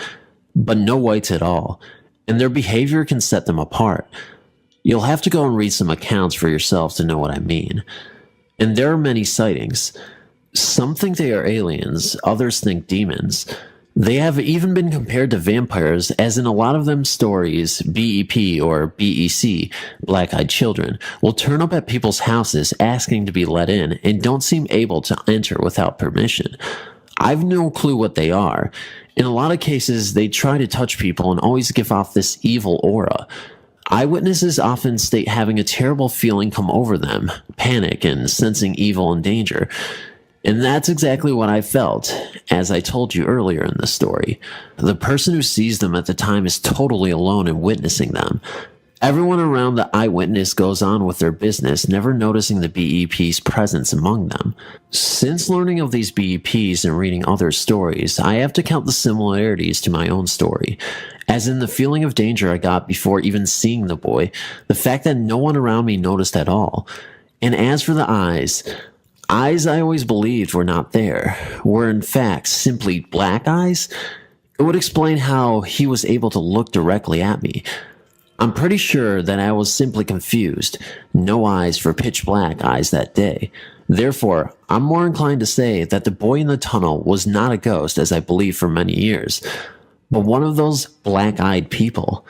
But no whites at all, and their behavior can set them apart. You'll have to go and read some accounts for yourself to know what I mean. And there are many sightings. Some think they are aliens, others think demons. They have even been compared to vampires, as in a lot of them stories, BEP or BEC, black-eyed children, will turn up at people's houses asking to be let in and don't seem able to enter without permission. I've no clue what they are. In a lot of cases, they try to touch people and always give off this evil aura. Eyewitnesses often state having a terrible feeling come over them, panic, and sensing evil and danger. And that's exactly what I felt, as I told you earlier in the story. The person who sees them at the time is totally alone in witnessing them. Everyone around the eyewitness goes on with their business, never noticing the BEP's presence among them. Since learning of these BEPs and reading other stories, I have to count the similarities to my own story. As in the feeling of danger I got before even seeing the boy, the fact that no one around me noticed at all. And as for the eyes I always believed were not there, were in fact simply black eyes. It would explain how he was able to look directly at me. I'm pretty sure that I was simply confused. No eyes for pitch black eyes that day. Therefore, I'm more inclined to say that the boy in the tunnel was not a ghost as I believed for many years, but one of those black-eyed people.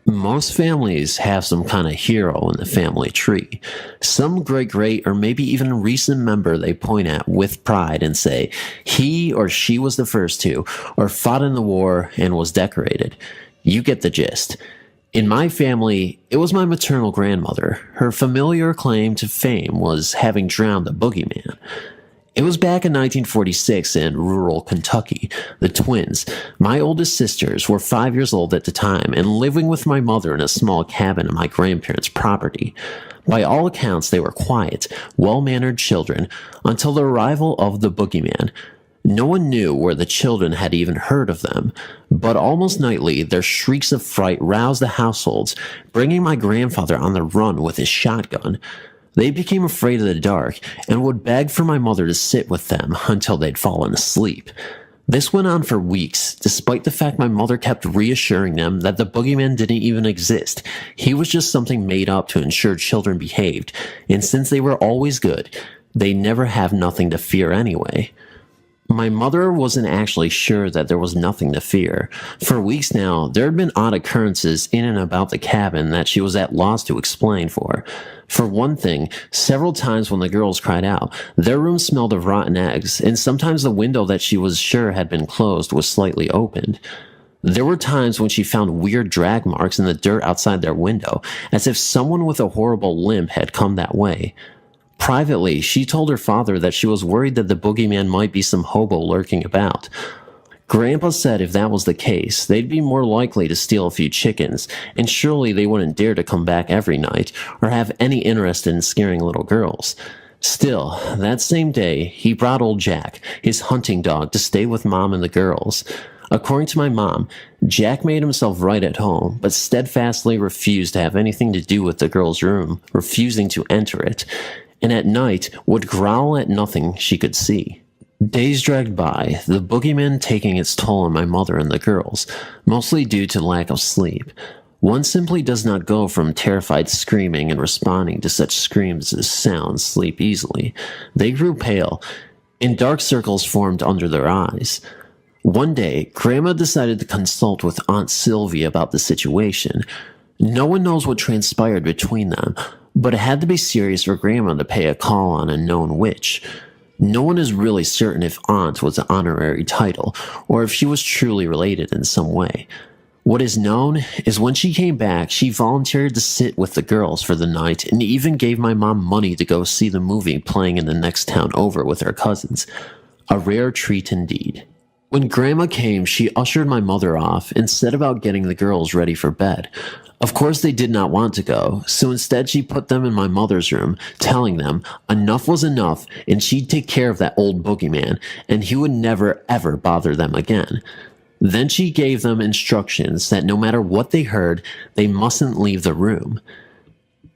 Most families have some kind of hero in the family tree. Some great or maybe even recent member they point at with pride and say he or she was the first to, or fought in the war and was decorated. You get the gist. In my family, it was my maternal grandmother. Her familiar claim to fame was having drowned the boogeyman. It was back in 1946 in rural Kentucky. The twins, my oldest sisters, were 5 years old at the time and living with my mother in a small cabin on my grandparents' property. By all accounts, they were quiet, well-mannered children until the arrival of the boogeyman. No one knew where the children had even heard of them, but almost nightly their shrieks of fright roused the households, bringing my grandfather on the run with his shotgun. They became afraid of the dark and would beg for my mother to sit with them until they'd fallen asleep. This went on for weeks, despite the fact my mother kept reassuring them that the boogeyman didn't even exist. He was just something made up to ensure children behaved, and since they were always good, they never have nothing to fear anyway. My mother wasn't actually sure that there was nothing to fear. For weeks now, there had been odd occurrences in and about the cabin that she was at loss to explain for. For one thing, several times when the girls cried out, their room smelled of rotten eggs, and sometimes the window that she was sure had been closed was slightly opened. There were times when she found weird drag marks in the dirt outside their window, as if someone with a horrible limp had come that way. Privately, she told her father that she was worried that the boogeyman might be some hobo lurking about. Grandpa said if that was the case, they'd be more likely to steal a few chickens, and surely they wouldn't dare to come back every night, or have any interest in scaring little girls. Still, that same day, he brought old Jack, his hunting dog, to stay with Mom and the girls. According to my mom, Jack made himself right at home, but steadfastly refused to have anything to do with the girls' room, refusing to enter it, and at night would growl at nothing she could see. Days dragged by, the boogeyman taking its toll on my mother and the girls, mostly due to lack of sleep. One simply does not go from terrified screaming and responding to such screams as sounds sleep easily. They grew pale, and dark circles formed under their eyes. One day, Grandma decided to consult with Aunt Sylvia about the situation. No one knows what transpired between them, but it had to be serious for Grandma to pay a call on a known witch. No one is really certain if Aunt was an honorary title, or if she was truly related in some way. What is known is when she came back, she volunteered to sit with the girls for the night and even gave my mom money to go see the movie playing in the next town over with her cousins. A rare treat indeed. When Grandma came, she ushered my mother off and set about getting the girls ready for bed. Of course they did not want to go, so instead she put them in my mother's room, telling them enough was enough and she'd take care of that old boogeyman, and he would never ever bother them again. Then she gave them instructions that no matter what they heard, they mustn't leave the room.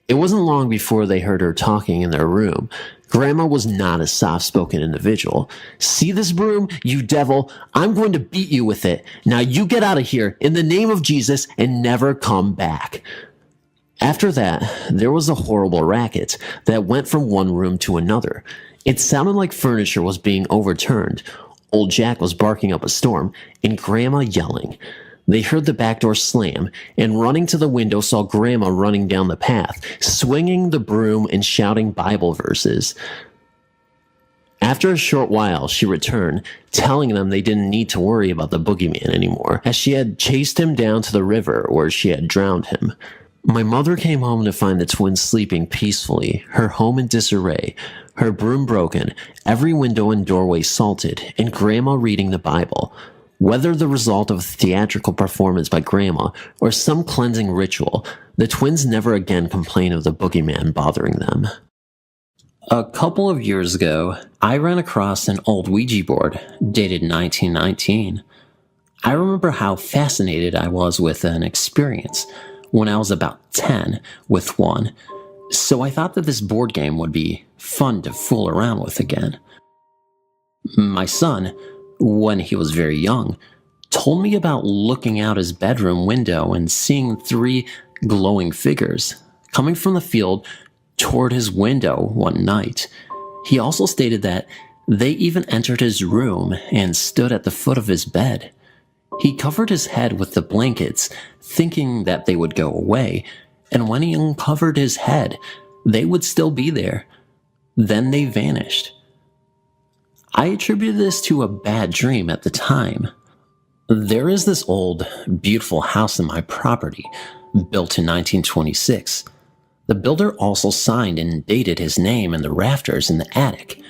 It wasn't long before they heard her talking in their room. Grandma was not a soft-spoken individual. "See this broom, you devil? I'm going to beat you with it. Now you get out of here in the name of Jesus and never come back." After that, there was a horrible racket that went from one room to another. It sounded like furniture was being overturned. Old Jack was barking up a storm, and Grandma yelling. They heard the back door slam, and running to the window saw Grandma running down the path, swinging the broom and shouting Bible verses. After a short while, she returned, telling them they didn't need to worry about the boogeyman anymore, as she had chased him down to the river where she had drowned him. My mother came home to find the twins sleeping peacefully, her home in disarray, her broom broken, every window and doorway salted, and Grandma reading the Bible. Whether the result of a theatrical performance by Grandma or some cleansing ritual, the twins never again complained of the boogeyman bothering them. A couple of years ago, I ran across an old Ouija board dated 1919. I remember how fascinated I was with an experience when I was about 10 with one, so I thought that this board game would be fun to fool around with again. My son, when he was very young, told me about looking out his bedroom window and seeing 3 glowing figures coming from the field toward his window one night. He also stated that they even entered his room and stood at the foot of his bed. He covered his head with the blankets, thinking that they would go away, and when he uncovered his head, they would still be there. Then they vanished. I attributed this to a bad dream at the time. There is this old, beautiful house in my property, built in 1926. The builder also signed and dated his name in the rafters in the attic.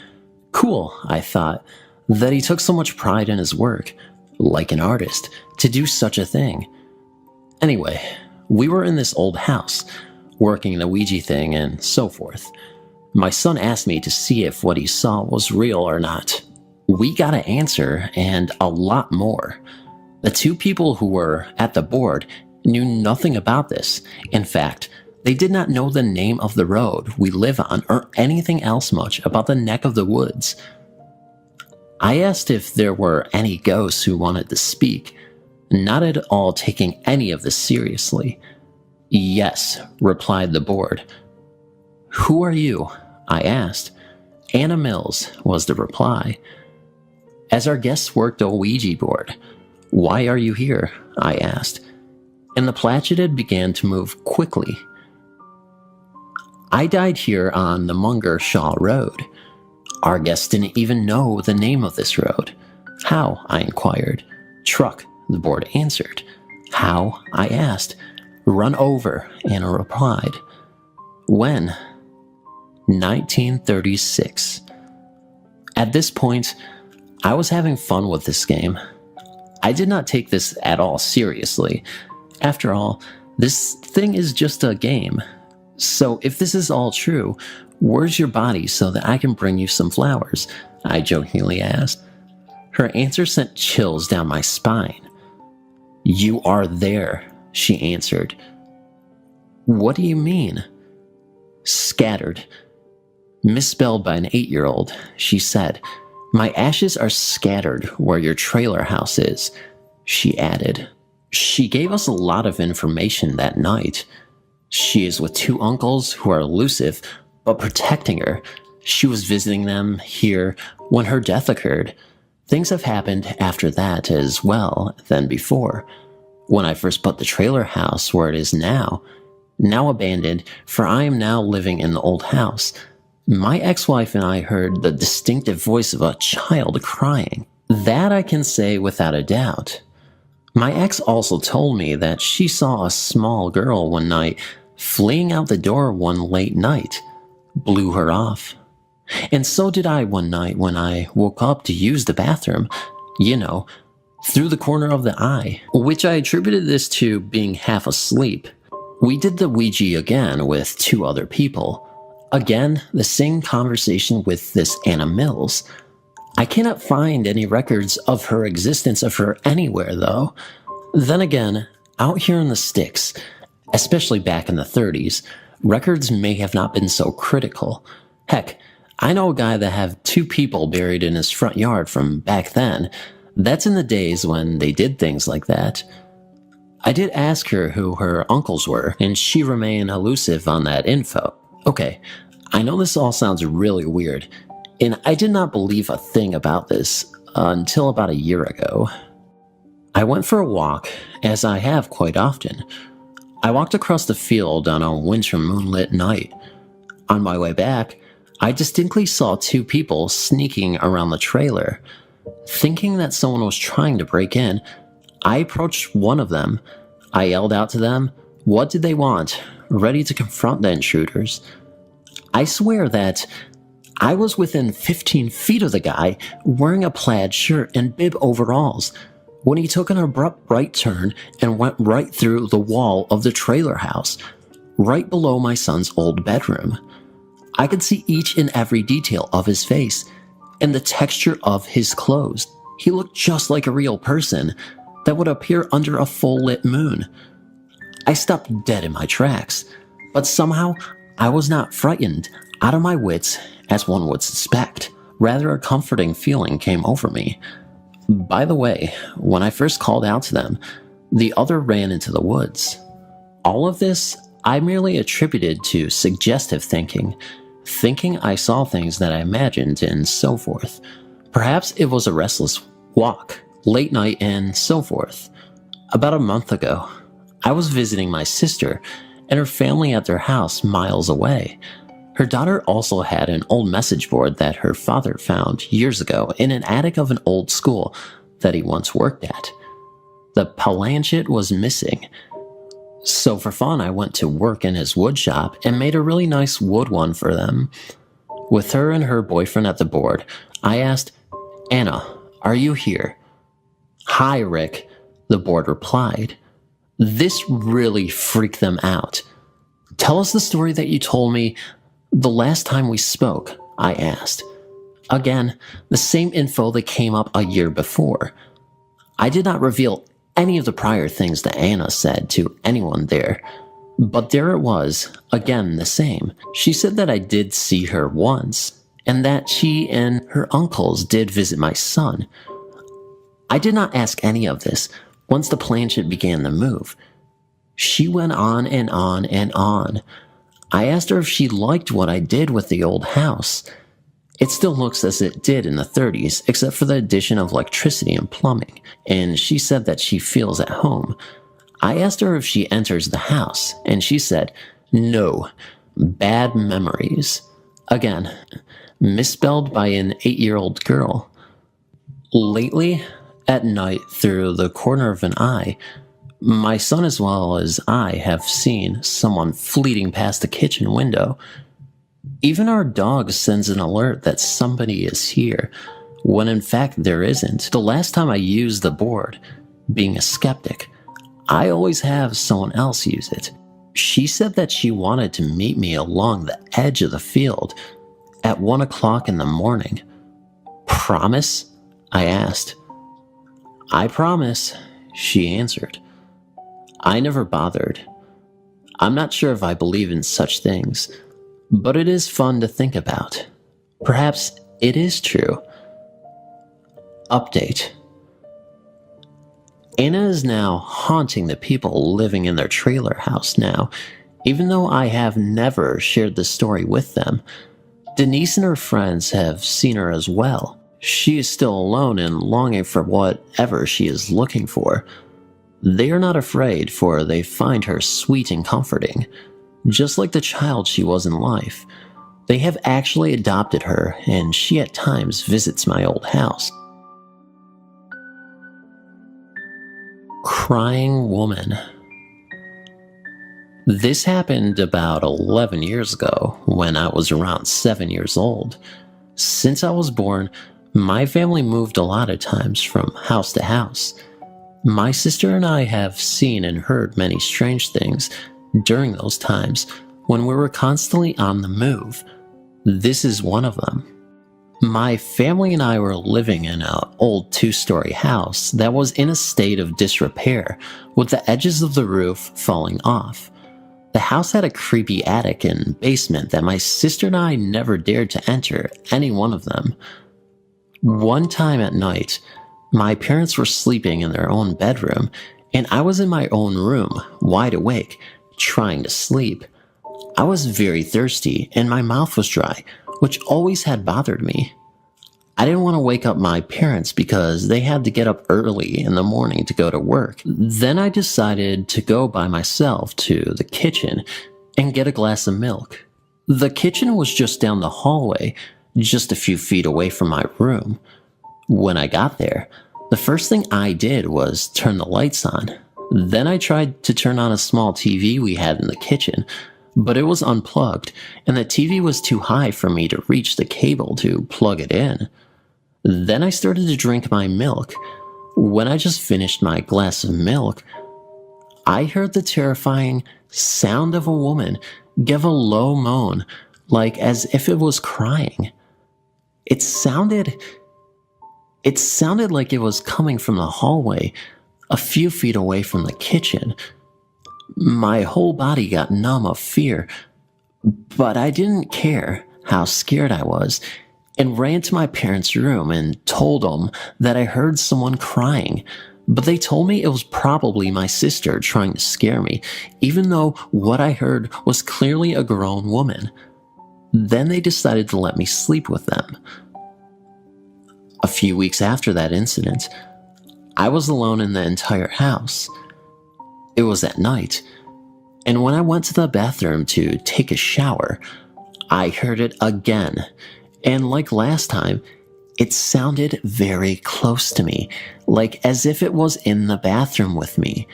Cool, I thought, that he took so much pride in his work, like an artist, to do such a thing. Anyway, we were in this old house, working the Ouija thing and so forth. My son asked me to see if what he saw was real or not. We got an answer and a lot more. The two people who were at the board knew nothing about this. In fact, they did not know the name of the road we live on or anything else much about the neck of the woods. I asked if there were any ghosts who wanted to speak, not at all taking any of this seriously. Yes, replied the board. Who are you? I asked. Anna Mills was the reply. As our guests worked a Ouija board. Why are you here? I asked. And the Platchetid began to move quickly. I died here on the Munger Shaw Road. Our guests didn't even know the name of this road. How? I inquired. Truck, the board answered. How? I asked. Run over, Anna replied. When? 1936. At this point, I was having fun with this game. I did not take this at all seriously. After all, this thing is just a game. So if this is all true, where's your body so that I can bring you some flowers? I jokingly asked. Her answer sent chills down my spine. You are there, she answered. What do you mean? Scattered. Misspelled by an 8-year-old, she said. My ashes are scattered where your trailer house is, she added. She gave us a lot of information that night. She is with 2 uncles who are elusive, but protecting her. She was visiting them here when her death occurred. Things have happened after that as well than before. When I first bought the trailer house where it is now abandoned, for I am now living in the old house. My ex-wife and I heard the distinctive voice of a child crying. That I can say without a doubt. My ex also told me that she saw a small girl one night fleeing out the door one late night. Blew her off. And so did I one night when I woke up to use the bathroom. You know, through the corner of the eye, which I attributed this to being half asleep. We did the Ouija again with 2 other people. Again, the same conversation with this Anna Mills. I cannot find any records of her existence of her anywhere, though. Then again, out here in the sticks, especially back in the 30s, records may have not been so critical. Heck, I know a guy that had 2 people buried in his front yard from back then. That's in the days when they did things like that. I did ask her who her uncles were, and she remained elusive on that info. Okay, I know this all sounds really weird, and I did not believe a thing about this until about a year ago. I went for a walk, as I have quite often. I walked across the field on a winter moonlit night. On my way back, I distinctly saw 2 people sneaking around the trailer. Thinking that someone was trying to break in, I approached one of them. I yelled out to them, what did they want, ready to confront the intruders. I swear that I was within 15 feet of the guy wearing a plaid shirt and bib overalls when he took an abrupt right turn and went right through the wall of the trailer house, right below my son's old bedroom. I could see each and every detail of his face and the texture of his clothes. He looked just like a real person that would appear under a full-lit moon. I stopped dead in my tracks, but somehow I was not frightened out of my wits as one would suspect. Rather, a comforting feeling came over me. By the way, when I first called out to them, the other ran into the woods. All of this I merely attributed to suggestive thinking I saw things that I imagined and so forth. Perhaps it was a restless walk, late night and so forth. About a month ago, I was visiting my sister and her family at their house miles away. Her daughter also had an old message board that her father found years ago in an attic of an old school that he once worked at. The planchet was missing. So for fun, I went to work in his wood shop and made a really nice wood one for them. With her and her boyfriend at the board, I asked, Anna, are you here? Hi, Rick, the board replied. This really freaked them out. Tell us the story that you told me the last time we spoke, I asked. Again, the same info that came up a year before. I did not reveal any of the prior things that Anna said to anyone there, but there it was, again the same. She said that I did see her once, and that she and her uncles did visit my son. I did not ask any of this once the planchette began to move. She went on and on and on. I asked her if she liked what I did with the old house. It still looks as it did in the 30s, except for the addition of electricity and plumbing, and she said that she feels at home. I asked her if she enters the house, and she said, no, bad memories. Again, misspelled by an 8-year-old girl. Lately, at night, through the corner of an eye, my son as well as I have seen someone fleeting past the kitchen window. Even our dog sends an alert that somebody is here, when in fact there isn't. The last time I used the board, being a skeptic, I always have someone else use it. She said that she wanted to meet me along the edge of the field at 1 o'clock in the morning. Promise? I asked. I promise, she answered. I never bothered. I'm not sure if I believe in such things, but it is fun to think about. Perhaps it is true. Update. Anna is now haunting the people living in their trailer house now, even though I have never shared the story with them. Denise and her friends have seen her as well. She is still alone and longing for whatever she is looking for. They are not afraid, for they find her sweet and comforting. Just like the child she was in life, they have actually adopted her, and she at times visits my old house. Crying woman. This happened about 11 years ago, when I was around 7 years old. Since I was born, my family moved a lot of times from house to house. My sister and I have seen and heard many strange things during those times when we were constantly on the move. This is one of them. My family and I were living in an old 2-story house that was in a state of disrepair, with the edges of the roof falling off. The house had a creepy attic and basement that my sister and I never dared to enter any one of them. One time at night, my parents were sleeping in their own bedroom, and I was in my own room, wide awake, trying to sleep. I was very thirsty, and my mouth was dry, which always had bothered me. I didn't want to wake up my parents because they had to get up early in the morning to go to work. Then I decided to go by myself to the kitchen and get a glass of milk. The kitchen was just down the hallway, just a few feet away from my room. When I got there, the first thing I did was turn the lights on. Then I tried to turn on a small TV we had in the kitchen, but it was unplugged, and the TV was too high for me to reach the cable to plug it in. Then I started to drink my milk. When I just finished my glass of milk, I heard the terrifying sound of a woman give a low moan, like as if it was crying. It sounded like it was coming from the hallway, a few feet away from the kitchen. My whole body got numb of fear, but I didn't care how scared I was, and ran to my parents' room and told them that I heard someone crying, but they told me it was probably my sister trying to scare me, even though what I heard was clearly a grown woman. Then they decided to let me sleep with them. A few weeks after that incident, I was alone in the entire house. It was at night, and when I went to the bathroom to take a shower, I heard it again, and like last time, it sounded very close to me, like as if it was in the bathroom with me.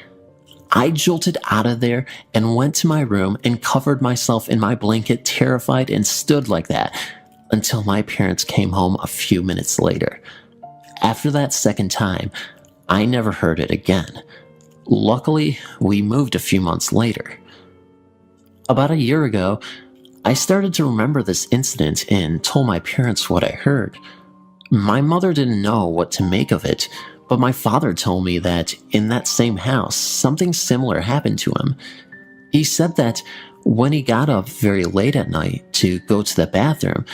I jolted out of there and went to my room and covered myself in my blanket, terrified, and stood like that until my parents came home a few minutes later. After that second time, I never heard it again. Luckily, we moved a few months later. About a year ago, I started to remember this incident and told my parents what I heard. My mother didn't know what to make of it, but my father told me that in that same house, something similar happened to him. He said that when he got up very late at night to go to the bathroom,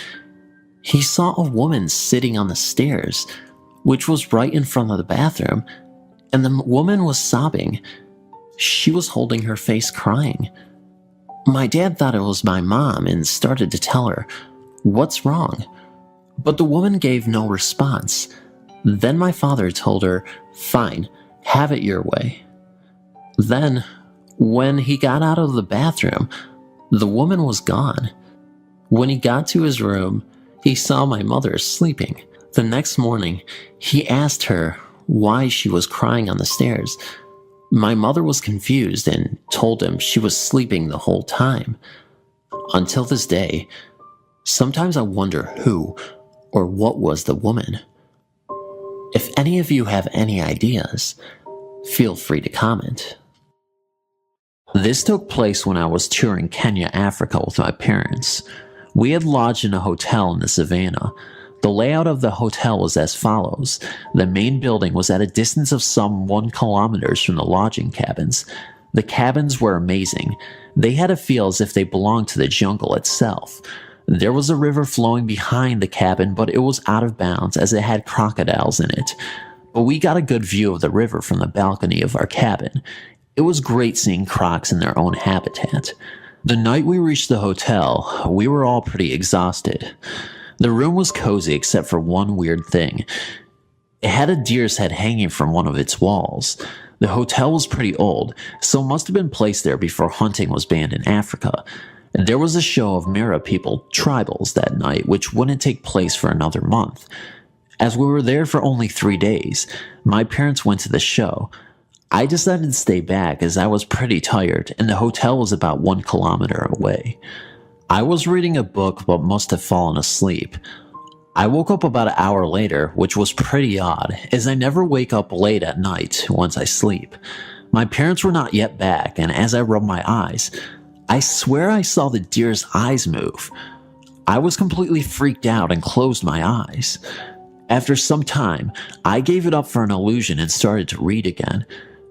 he saw a woman sitting on the stairs, which was right in front of the bathroom, and the woman was sobbing. She was holding her face crying. My dad thought it was my mom and started to tell her, "What's wrong?" But the woman gave no response. Then my father told her, "Fine, have it your way." Then, when he got out of the bathroom, the woman was gone. When he got to his room, he saw my mother sleeping. The next morning, he asked her why she was crying on the stairs. My mother was confused and told him she was sleeping the whole time. Until this day, sometimes I wonder who or what was the woman. If any of you have any ideas, feel free to comment. This took place when I was touring Kenya, Africa with my parents. We had lodged in a hotel in the savannah. The layout of the hotel was as follows. The main building was at a distance of some 1 kilometer from the lodging cabins. The cabins were amazing. They had a feel as if they belonged to the jungle itself. There was a river flowing behind the cabin, but it was out of bounds as it had crocodiles in it. But we got a good view of the river from the balcony of our cabin. It was great seeing crocs in their own habitat. The night we reached the hotel, we were all pretty exhausted. The room was cozy except for one weird thing. It had a deer's head hanging from one of its walls. The hotel was pretty old, so it must have been placed there before hunting was banned in Africa. There was a show of Mara people, tribals, that night, which wouldn't take place for another month. As we were there for only 3 days, my parents went to the show. I decided to stay back as I was pretty tired and the hotel was about 1 kilometer away. I was reading a book but must have fallen asleep. I woke up about an hour later, which was pretty odd, as I never wake up late at night once I sleep. My parents were not yet back, and as I rubbed my eyes, I swear I saw the deer's eyes move. I was completely freaked out and closed my eyes. After some time, I gave it up for an illusion and started to read again.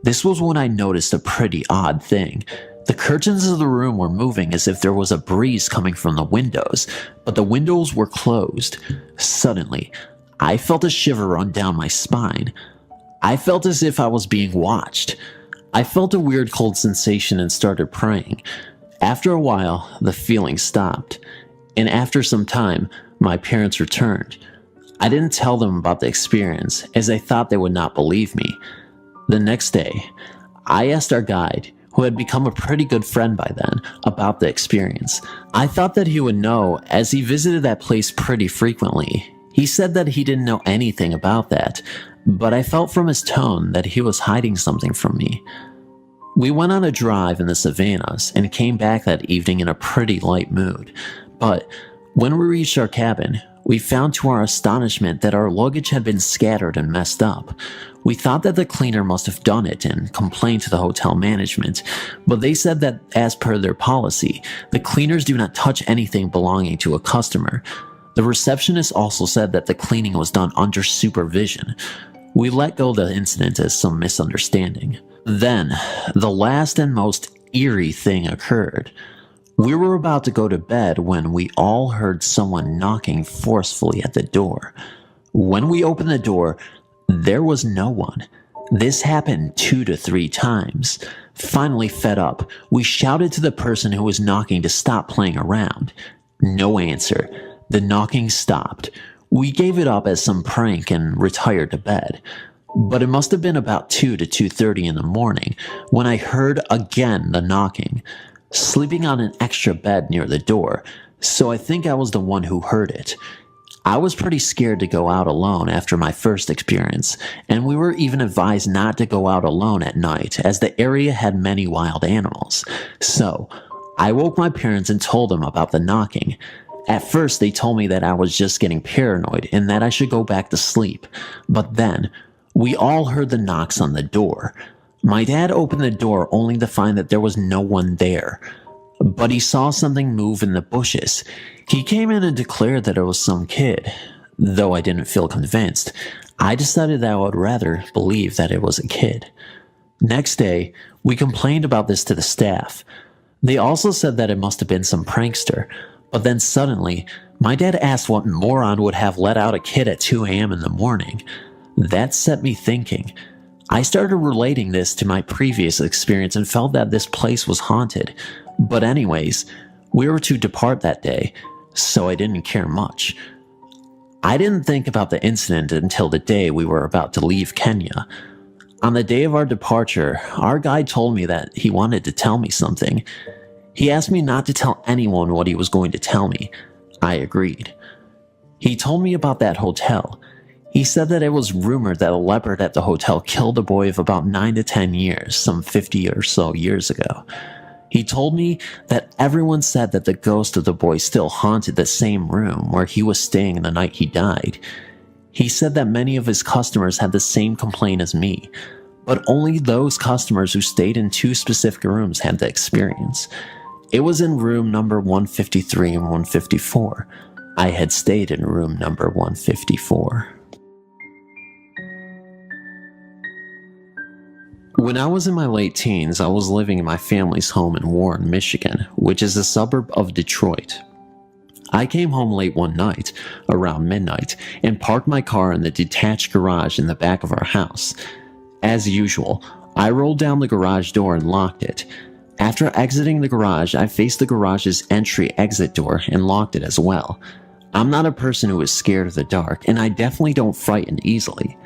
This was when I noticed a pretty odd thing. The curtains of the room were moving as if there was a breeze coming from the windows, but the windows were closed. Suddenly, I felt a shiver run down my spine. I felt as if I was being watched. I felt a weird cold sensation and started praying. After a while, the feeling stopped, and after some time, my parents returned. I didn't tell them about the experience, as I thought they would not believe me. The next day, I asked our guide, who had become a pretty good friend by then, about the experience. I thought that he would know, as he visited that place pretty frequently. He said that he didn't know anything about that, but I felt from his tone that he was hiding something from me. We went on a drive in the savannas and came back that evening in a pretty light mood, but when we reached our cabin, we found to our astonishment that our luggage had been scattered and messed up. We thought that the cleaner must have done it and complained to the hotel management, but they said that as per their policy, the cleaners do not touch anything belonging to a customer. The receptionist also said that the cleaning was done under supervision. We let go the incident as some misunderstanding. Then, the last and most eerie thing occurred. We were about to go to bed when we all heard someone knocking forcefully at the door. When we opened the door, there was no one. This happened 2 to 3 times. Finally fed up, we shouted to the person who was knocking to stop playing around. No answer. The knocking stopped. We gave it up as some prank and retired to bed. But it must have been about 2 to 2:30 in the morning when I heard again the knocking. Sleeping on an extra bed near the door, so I think I was the one who heard it. I was pretty scared to go out alone after my first experience, and we were even advised not to go out alone at night as the area had many wild animals. So, I woke my parents and told them about the knocking. At first, they told me that I was just getting paranoid and that I should go back to sleep, but then, we all heard the knocks on the door. My dad opened the door only to find that there was no one there. but he saw something move in the bushes. He came in and declared that it was some kid. Though I didn't feel convinced, I decided that I would rather believe that it was a kid. Next day, we complained about this to the staff. They also said that it must have been some prankster, but then suddenly, my dad asked what moron would have let out a kid at 2 a.m. in the morning. That set me thinking. I started relating this to my previous experience and felt that this place was haunted. But anyways, we were to depart that day, so I didn't care much. I didn't think about the incident until the day we were about to leave Kenya. On the day of our departure, our guide told me that he wanted to tell me something. He asked me not to tell anyone what he was going to tell me. I agreed. He told me about that hotel. He said that it was rumored that a leopard at the hotel killed a boy of about 9 to 10 years, some 50 or so years ago. He told me that everyone said that the ghost of the boy still haunted the same room where he was staying the night he died. He said that many of his customers had the same complaint as me, but only those customers who stayed in 2 specific rooms had the experience. It was in room number 153 and 154. I had stayed in room number 154. When I was in my late teens, I was living in my family's home in Warren, Michigan, which is a suburb of Detroit. I came home late one night, around midnight, and parked my car in the detached garage in the back of our house. As usual, I rolled down the garage door and locked it. After exiting the garage, I faced the garage's entry-exit door and locked it as well. I'm not a person who is scared of the dark, and I definitely don't frighten easily.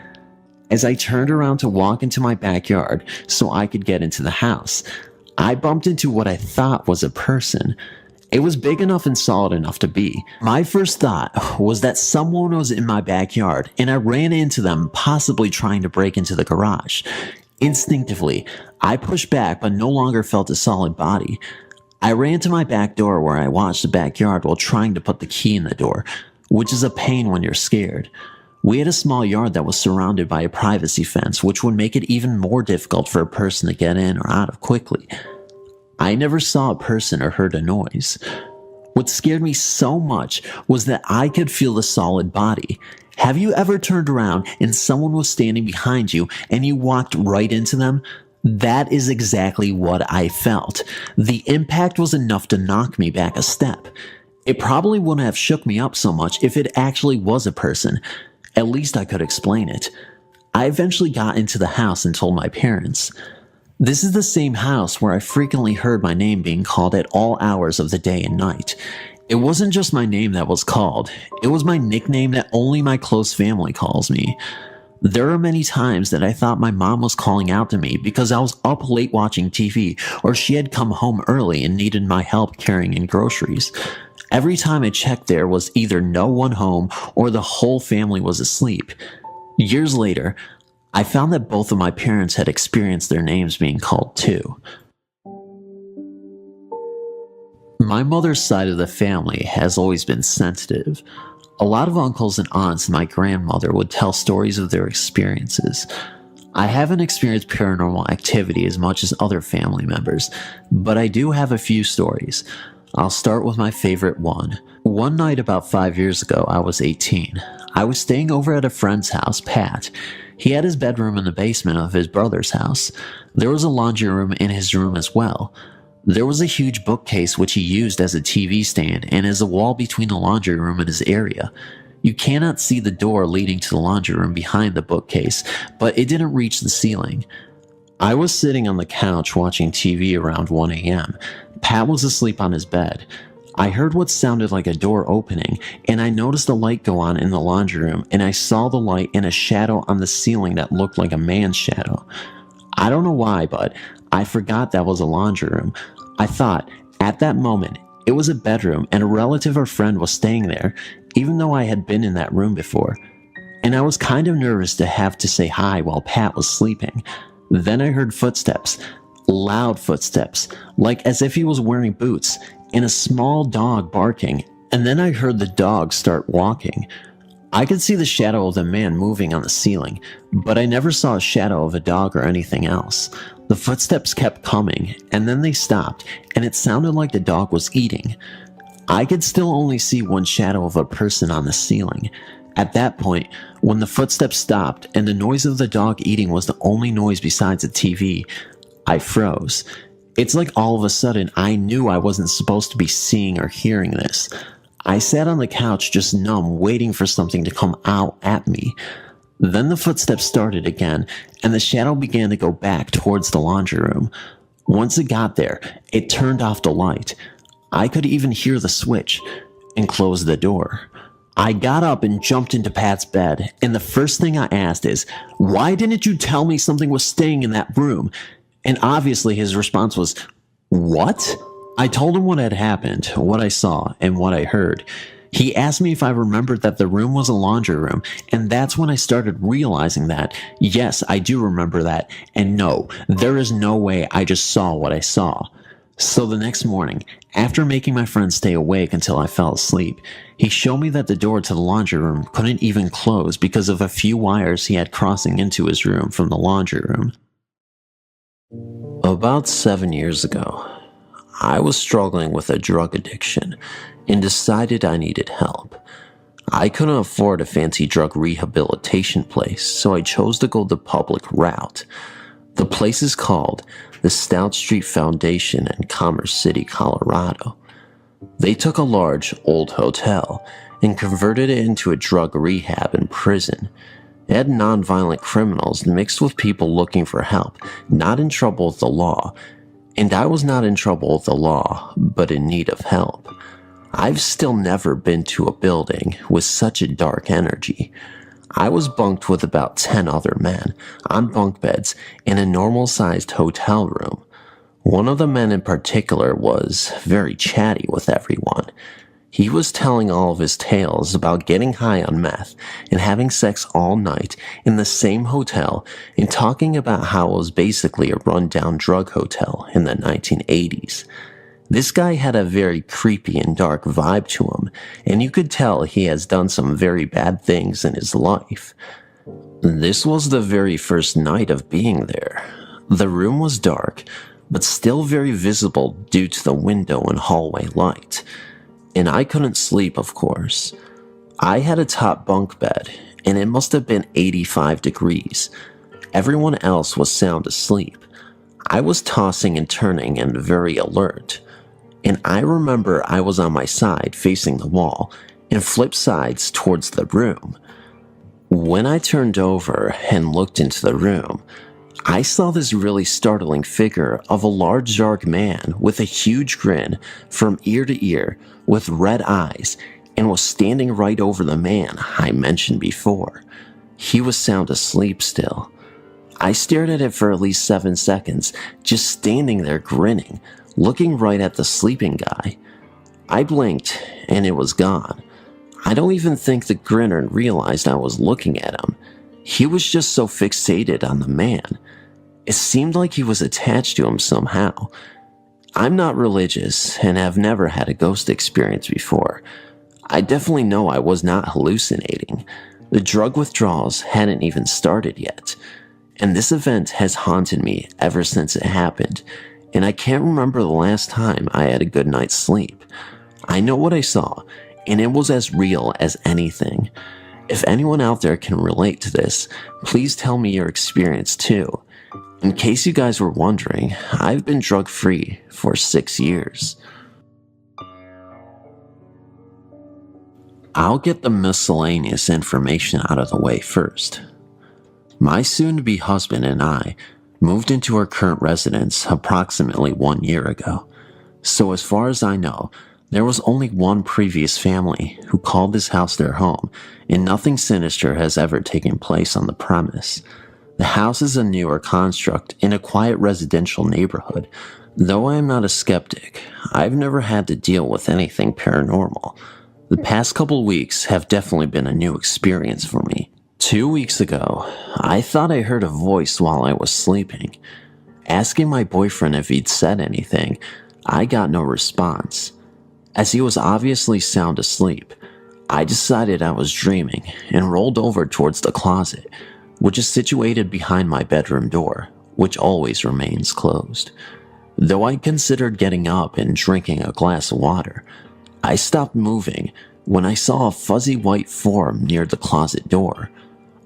As I turned around to walk into my backyard so I could get into the house, I bumped into what I thought was a person. It was big enough and solid enough to be. My first thought was that someone was in my backyard, and I ran into them, possibly trying to break into the garage. Instinctively, I pushed back but no longer felt a solid body. I ran to my back door where I watched the backyard while trying to put the key in the door, which is a pain when you're scared. We had a small yard that was surrounded by a privacy fence, which would make it even more difficult for a person to get in or out of quickly. I never saw a person or heard a noise. What scared me so much was that I could feel the solid body. Have you ever turned around and someone was standing behind you and you walked right into them? That is exactly what I felt. The impact was enough to knock me back a step. It probably wouldn't have shook me up so much if it actually was a person. At least I could explain it. I eventually got into the house and told my parents. This is the same house where I frequently heard my name being called at all hours of the day and night. It wasn't just my name that was called, it was my nickname that only my close family calls me. There are many times that I thought my mom was calling out to me because I was up late watching TV, or she had come home early and needed my help carrying in groceries. Every time I checked, there was either no one home or the whole family was asleep. Years later, I found that both of my parents had experienced their names being called too. My mother's side of the family has always been sensitive. A lot of uncles and aunts and my grandmother would tell stories of their experiences. I haven't experienced paranormal activity as much as other family members, but I do have a few stories. I'll start with my favorite one. One night about 5 years ago, I was 18. I was staying over at a friend's house, Pat. He had his bedroom in the basement of his brother's house. There was a laundry room in his room as well. There was a huge bookcase which he used as a TV stand and as a wall between the laundry room and his area. You cannot see the door leading to the laundry room behind the bookcase, but it didn't reach the ceiling. I was sitting on the couch watching TV around 1 a.m. Pat was asleep on his bed. I heard what sounded like a door opening, and I noticed a light go on in the laundry room, and I saw the light and a shadow on the ceiling that looked like a man's shadow. I don't know why, but I forgot that was a laundry room. I thought, at that moment, it was a bedroom and a relative or friend was staying there, even though I had been in that room before. And I was kind of nervous to have to say hi while Pat was sleeping. Then I heard footsteps, loud footsteps, like as if he was wearing boots, and a small dog barking, and then I heard the dog start walking. I could see the shadow of the man moving on the ceiling, but I never saw a shadow of a dog or anything else. The footsteps kept coming, and then they stopped, and it sounded like the dog was eating. I could still only see one shadow of a person on the ceiling. At that point, when the footsteps stopped and the noise of the dog eating was the only noise besides the TV, I froze. It's like all of a sudden I knew I wasn't supposed to be seeing or hearing this. I sat on the couch just numb, waiting for something to come out at me. Then the footsteps started again, and the shadow began to go back towards the laundry room. Once it got there, it turned off the light. I could even hear the switch, and closed the door. I got up and jumped into Pat's bed, and the first thing I asked is, "Why didn't you tell me something was staying in that room?" And obviously his response was, "What?" I told him what had happened, what I saw, and what I heard. He asked me if I remembered that the room was a laundry room, and that's when I started realizing that, yes, I do remember that, and no, there is no way I just saw what I saw. So the next morning, after making my friend stay awake until I fell asleep, he showed me that the door to the laundry room couldn't even close because of a few wires he had crossing into his room from the laundry room. About 7 years ago, I was struggling with a drug addiction and decided I needed help. I couldn't afford a fancy drug rehabilitation place, so I chose to go the public route. The place is called the Stout Street Foundation in Commerce City, Colorado. They took a large, old hotel and converted it into a drug rehab and prison. It had nonviolent criminals mixed with people looking for help, not in trouble with the law. And I was not in trouble with the law, but in need of help. I've still never been to a building with such a dark energy. I was bunked with about 10 other men on bunk beds in a normal-sized hotel room. One of the men in particular was very chatty with everyone. He was telling all of his tales about getting high on meth and having sex all night in the same hotel and talking about how it was basically a rundown drug hotel in the 1980s. This guy had a very creepy and dark vibe to him, and you could tell he has done some very bad things in his life. This was the very first night of being there. The room was dark, but still very visible due to the window and hallway light. And I couldn't sleep, of course. I had a top bunk bed, and it must have been 85 degrees. Everyone else was sound asleep. I was tossing and turning and very alert. And I remember I was on my side facing the wall and flipped sides towards the room. When I turned over and looked into the room, I saw this really startling figure of a large dark man with a huge grin from ear to ear with red eyes and was standing right over the man I mentioned before. He was sound asleep still. I stared at it for at least 7 seconds, just standing there grinning, looking right at the sleeping guy. I blinked and it was gone. I don't even think the grinner realized I was looking at him. He was just so fixated on the man. It seemed like he was attached to him somehow. I'm not religious and have never had a ghost experience before. I definitely know I was not hallucinating. The drug withdrawals hadn't even started yet. And this event has haunted me ever since it happened, and I can't remember the last time I had a good night's sleep. I know what I saw, and it was as real as anything. If anyone out there can relate to this, please tell me your experience too. In case you guys were wondering, I've been drug-free for 6 years. I'll get the miscellaneous information out of the way first. My soon-to-be husband and I moved into our current residence approximately 1 year ago. So as far as I know, there was only one previous family who called this house their home, and nothing sinister has ever taken place on the premise. The house is a newer construct in a quiet residential neighborhood. Though I am not a skeptic, I've never had to deal with anything paranormal. The past couple weeks have definitely been a new experience for me. 2 weeks ago, I thought I heard a voice while I was sleeping. Asking my boyfriend if he'd said anything, I got no response. As he was obviously sound asleep, I decided I was dreaming and rolled over towards the closet, which is situated behind my bedroom door, which always remains closed. Though I considered getting up and drinking a glass of water, I stopped moving when I saw a fuzzy white form near the closet door.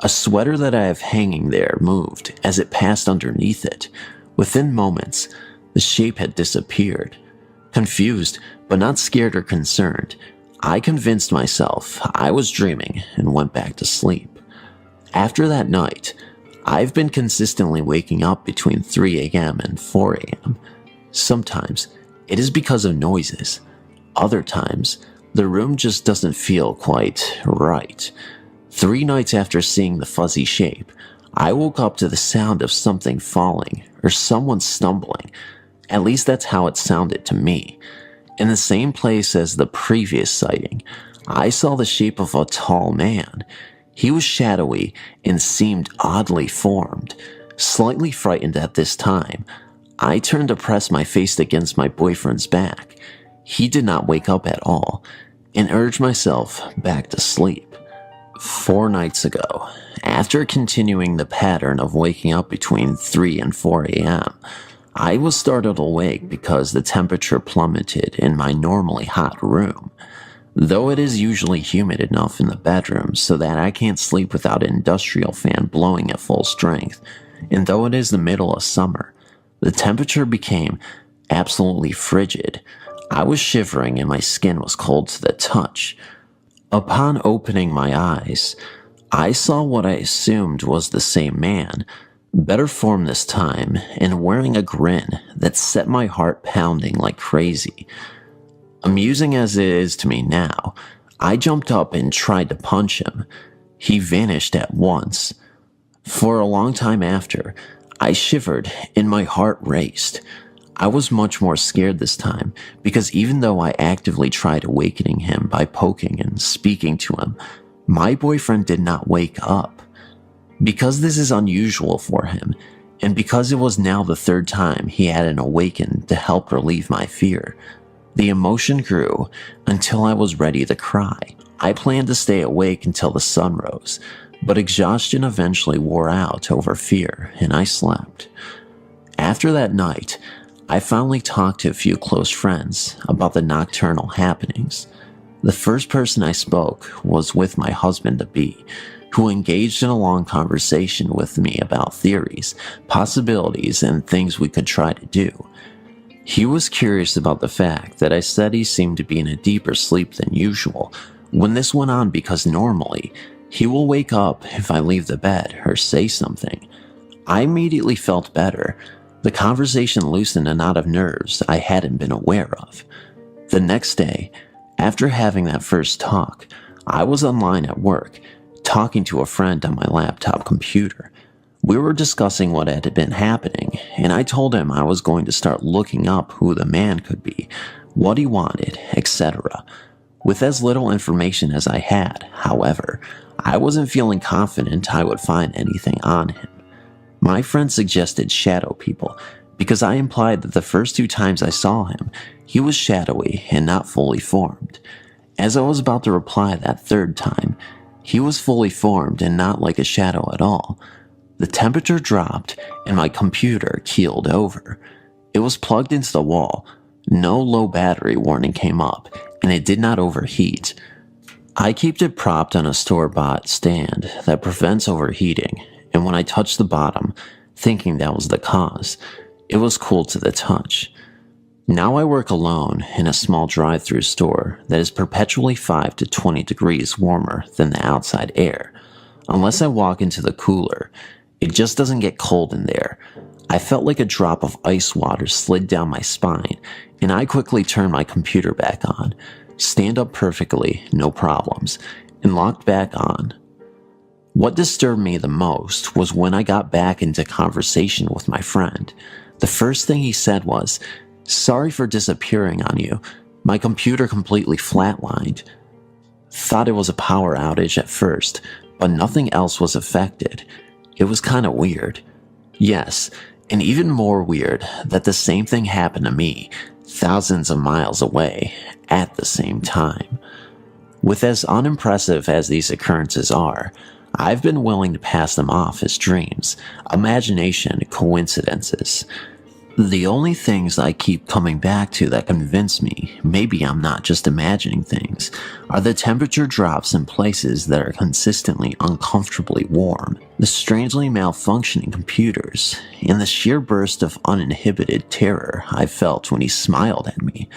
A sweater that I have hanging there moved as it passed underneath it. Within moments, the shape had disappeared. Confused, but not scared or concerned, I convinced myself I was dreaming and went back to sleep. After that night, I've been consistently waking up between 3 a.m. and 4 a.m. Sometimes it is because of noises. Other times, the room just doesn't feel quite right. 3 nights after seeing the fuzzy shape, I woke up to the sound of something falling or someone stumbling. At least that's how it sounded to me. In the same place as the previous sighting, I saw the shape of a tall man. He was shadowy and seemed oddly formed. Slightly frightened at this time, I turned to press my face against my boyfriend's back. He did not wake up at all, and urged myself back to sleep. 4 nights ago, after continuing the pattern of waking up between 3 and 4 a.m., I was startled awake because the temperature plummeted in my normally hot room. Though it is usually humid enough in the bedroom so that I can't sleep without an industrial fan blowing at full strength, and though it is the middle of summer, the temperature became absolutely frigid. I was shivering and my skin was cold to the touch. Upon opening my eyes, I saw what I assumed was the same man, better formed this time, and wearing a grin that set my heart pounding like crazy. Amusing as it is to me now, I jumped up and tried to punch him. He vanished at once. For a long time after, I shivered and my heart raced. I was much more scared this time because even though I actively tried awakening him by poking and speaking to him, my boyfriend did not wake up. Because this is unusual for him, and because it was now the 3rd time he hadn't awakened to help relieve my fear, the emotion grew until I was ready to cry. I planned to stay awake until the sun rose, but exhaustion eventually wore out over fear and I slept. After that night, I finally talked to a few close friends about the nocturnal happenings. The first person I spoke was with my husband-to-be, who engaged in a long conversation with me about theories, possibilities, and things we could try to do. He was curious about the fact that I said he seemed to be in a deeper sleep than usual when this went on because normally he will wake up if I leave the bed or say something. I immediately felt better. The conversation loosened a knot of nerves I hadn't been aware of. The next day, after having that first talk, I was online at work, talking to a friend on my laptop computer. We were discussing what had been happening, and I told him I was going to start looking up who the man could be, what he wanted, etc. With as little information as I had, however, I wasn't feeling confident I would find anything on him. My friend suggested shadow people, because I implied that the first 2 times I saw him, he was shadowy and not fully formed. As I was about to reply that 3rd time, he was fully formed and not like a shadow at all. The temperature dropped and my computer keeled over. It was plugged into the wall. No low battery warning came up, and it did not overheat. I kept it propped on a store-bought stand that prevents overheating, and when I touched the bottom, thinking that was the cause, it was cool to the touch. Now I work alone in a small drive-through store that is perpetually 5 to 20 degrees warmer than the outside air. Unless I walk into the cooler, it just doesn't get cold in there. I felt like a drop of ice water slid down my spine, and I quickly turned my computer back on, stand up perfectly, no problems, and locked back on. What disturbed me the most was when I got back into conversation with my friend. The first thing he said was, "Sorry for disappearing on you. My computer completely flatlined." Thought it was a power outage at first, but nothing else was affected. It was kinda weird. Yes, and even more weird that the same thing happened to me, thousands of miles away, at the same time. With as unimpressive as these occurrences are, I've been willing to pass them off as dreams, imagination, coincidences. The only things I keep coming back to that convince me maybe I'm not just imagining things are the temperature drops in places that are consistently uncomfortably warm, the strangely malfunctioning computers, and the sheer burst of uninhibited terror I felt when he smiled at me.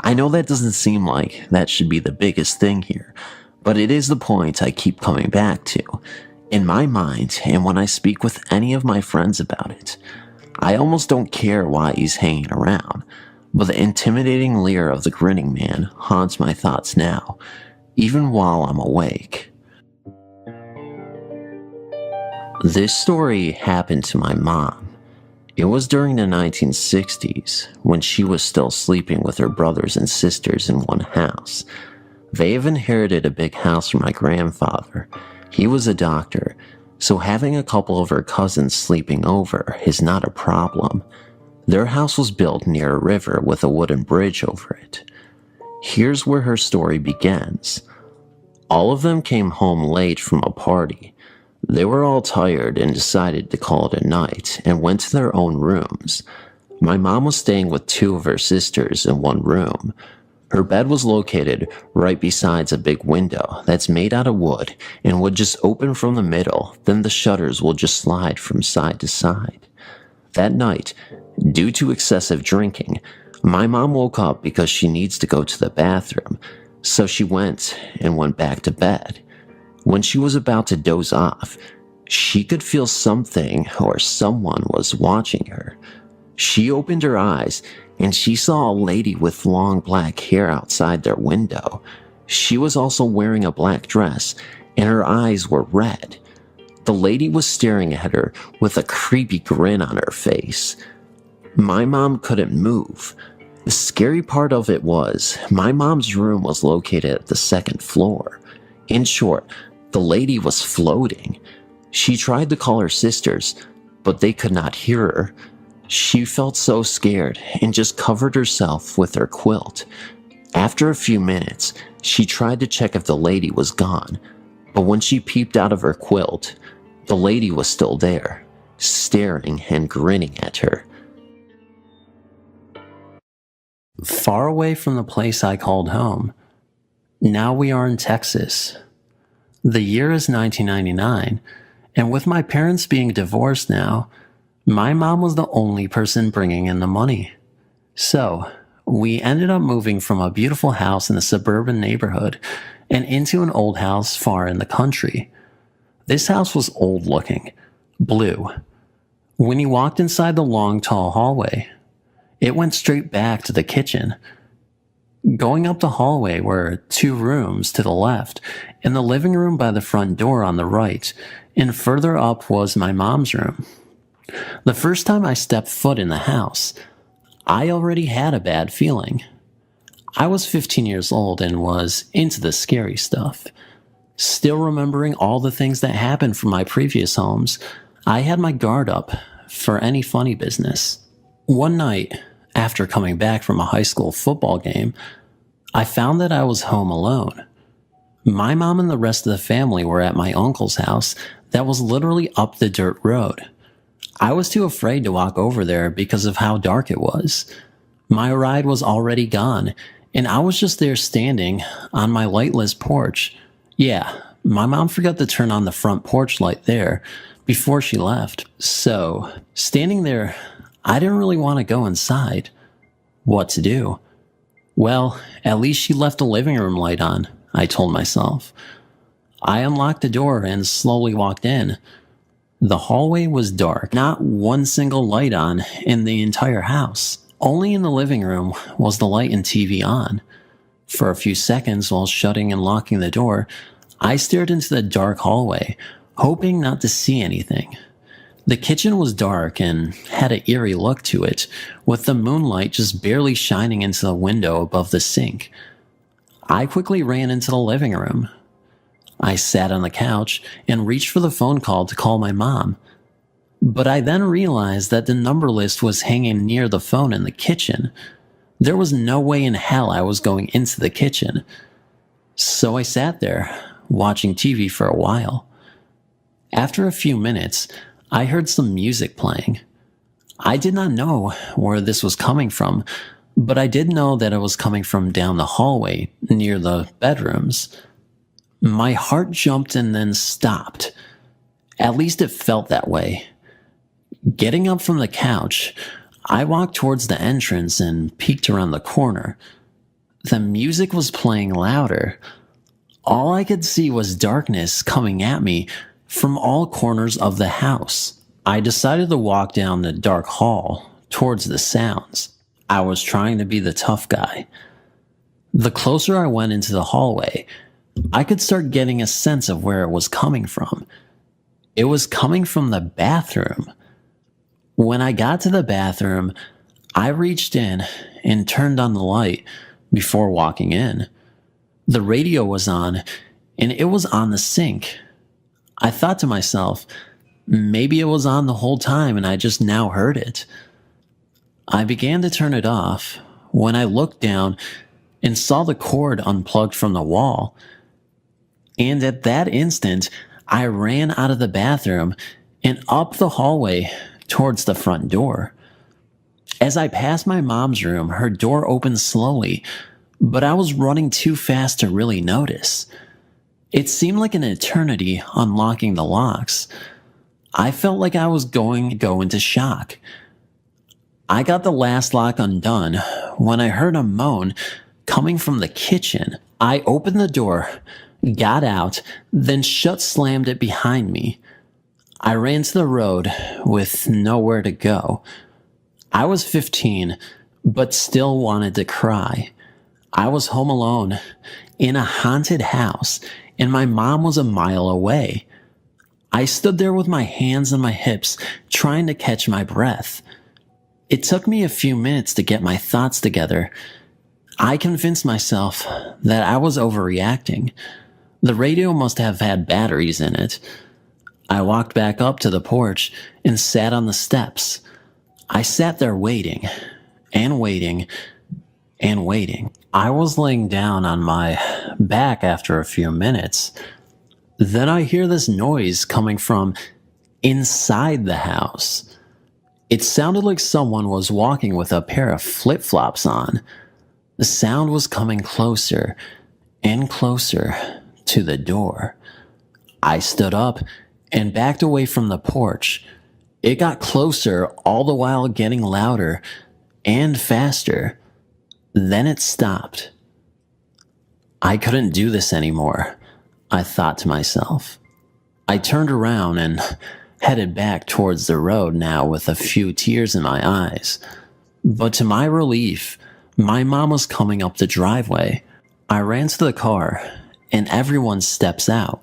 I know that doesn't seem like that should be the biggest thing here, but it is the point I keep coming back to. In my mind, and when I speak with any of my friends about it, I almost don't care why he's hanging around, but the intimidating leer of the grinning man haunts my thoughts now, even while I'm awake. This story happened to my mom. It was during the 1960s, when she was still sleeping with her brothers and sisters in one house. They have inherited a big house from my grandfather. He was a doctor, so having a couple of her cousins sleeping over is not a problem. Their house was built near a river with a wooden bridge over it. Here's where her story begins. All of them came home late from a party. They were all tired and decided to call it a night and went to their own rooms. My mom was staying with two of her sisters in one room. Her bed was located right beside a big window that's made out of wood and would just open from the middle, then the shutters will just slide from side to side. That night, due to excessive drinking, my mom woke up because she needs to go to the bathroom, so she went back to bed. When she was about to doze off, she could feel something or someone was watching her. She opened her eyes and she saw a lady with long black hair outside their window. She was also wearing a black dress and her eyes were red. The lady was staring at her with a creepy grin on her face. My mom couldn't move. The scary part of it was, my mom's room was located at the second floor. In short, the lady was floating. She tried to call her sisters, but they could not hear her. She felt so scared and just covered herself with her quilt. After a few minutes, she tried to check if the lady was gone, but when she peeped out of her quilt, the lady was still there, staring and grinning at her. Far away from the place I called home, now we are in Texas. The year is 1999, and with my parents being divorced now, my mom was the only person bringing in the money. So, we ended up moving from a beautiful house in a suburban neighborhood and into an old house far in the country. This house was old looking, blue. When you walked inside the long, tall hallway, it went straight back to the kitchen. Going up the hallway were two rooms to the left, and the living room by the front door on the right, and further up was my mom's room. The first time I stepped foot in the house, I already had a bad feeling. I was 15 years old and was into the scary stuff. Still remembering all the things that happened from my previous homes, I had my guard up for any funny business. One night, after coming back from a high school football game, I found that I was home alone. My mom and the rest of the family were at my uncle's house that was literally up the dirt road. I was too afraid to walk over there because of how dark it was. My ride was already gone, and I was just there standing on my lightless porch. Yeah, my mom forgot to turn on the front porch light there before she left. So, standing there, I didn't really want to go inside. What to do? Well, at least she left the living room light on, I told myself. I unlocked the door and slowly walked in. The hallway was dark, not one single light on in the entire house. Only in the living room was the light and TV on. For a few seconds while shutting and locking the door, I stared into the dark hallway, hoping not to see anything. The kitchen was dark and had an eerie look to it, with the moonlight just barely shining into the window above the sink. I quickly ran into the living room. I sat on the couch and reached for the phone call to call my mom. But I then realized that the number list was hanging near the phone in the kitchen. There was no way in hell I was going into the kitchen. So I sat there, watching TV for a while. After a few minutes, I heard some music playing. I did not know where this was coming from, but I did know that it was coming from down the hallway near the bedrooms. My heart jumped and then stopped. At least it felt that way. Getting up from the couch, I walked towards the entrance and peeked around the corner. The music was playing louder. All I could see was darkness coming at me from all corners of the house. I decided to walk down the dark hall towards the sounds. I was trying to be the tough guy. The closer I went into the hallway, I could start getting a sense of where it was coming from. It was coming from the bathroom. When I got to the bathroom, I reached in and turned on the light before walking in. The radio was on, and it was on the sink. I thought to myself, maybe it was on the whole time and I just now heard it. I began to turn it off when I looked down and saw the cord unplugged from the wall. And at that instant, I ran out of the bathroom and up the hallway towards the front door. As I passed my mom's room, her door opened slowly, but I was running too fast to really notice. It seemed like an eternity unlocking the locks. I felt like I was going to go into shock. I got the last lock undone when I heard a moan coming from the kitchen. I opened the door, got out, then slammed it behind me. I ran to the road with nowhere to go. I was 15, but still wanted to cry. I was home alone in a haunted house, and my mom was a mile away. I stood there with my hands on my hips, trying to catch my breath. It took me a few minutes to get my thoughts together. I convinced myself that I was overreacting. The radio must have had batteries in it. I walked back up to the porch and sat on the steps. I sat there waiting and waiting and waiting. I was laying down on my back after a few minutes. Then I hear this noise coming from inside the house. It sounded like someone was walking with a pair of flip-flops on. The sound was coming closer and closer to the door. I stood up and backed away from the porch. It got closer, all the while getting louder and faster. Then it stopped. I couldn't do this anymore, I thought to myself. I turned around and headed back towards the road now with a few tears in my eyes. But to my relief, my mom was coming up the driveway. I ran to the car and everyone steps out.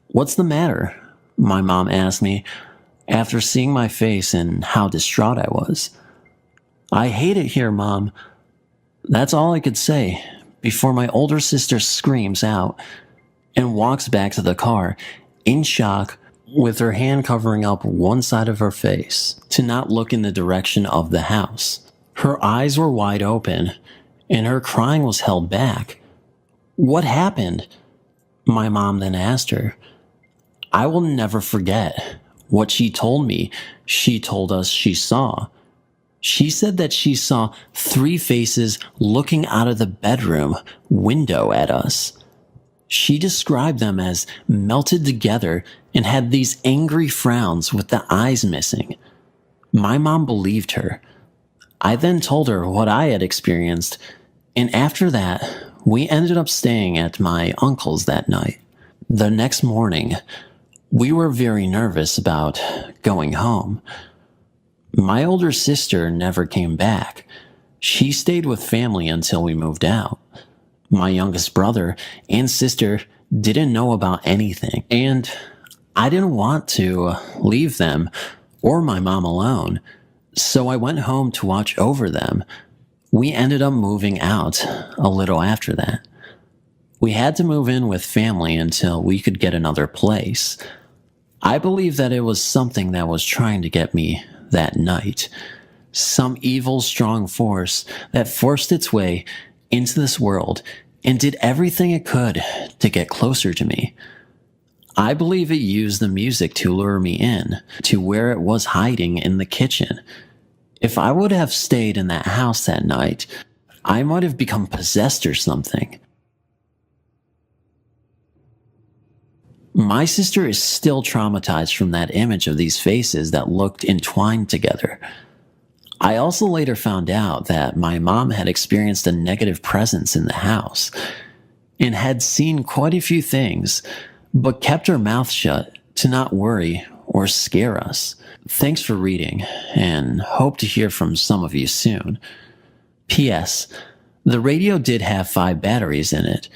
"What's the matter?" my mom asked me after seeing my face and how distraught I was. "I hate it here, Mom." That's all I could say before my older sister screams out and walks back to the car in shock with her hand covering up one side of her face to not look in the direction of the house. Her eyes were wide open and her crying was held back. "What happened?" my mom then asked her. I will never forget what she told me. She told us she saw. She said that she saw 3 faces looking out of the bedroom window at us. She described them as melted together and had these angry frowns with the eyes missing. My mom believed her. I then told her what I had experienced, and after that, we ended up staying at my uncle's that night. The next morning, we were very nervous about going home. My older sister never came back. She stayed with family until we moved out. My youngest brother and sister didn't know about anything, and I didn't want to leave them or my mom alone, so I went home to watch over them. We ended up moving out a little after that. We had to move in with family until we could get another place. I believe that it was something that was trying to get me that night. Some evil, strong force that forced its way into this world and did everything it could to get closer to me. I believe it used the music to lure me in to where it was hiding in the kitchen. If I would have stayed in that house that night, I might have become possessed or something. My sister is still traumatized from that image of these faces that looked entwined together. I also later found out that my mom had experienced a negative presence in the house and had seen quite a few things, but kept her mouth shut to not worry or scare us. Thanks for reading, and hope to hear from some of you soon. P.S. The radio did have 5 batteries in it,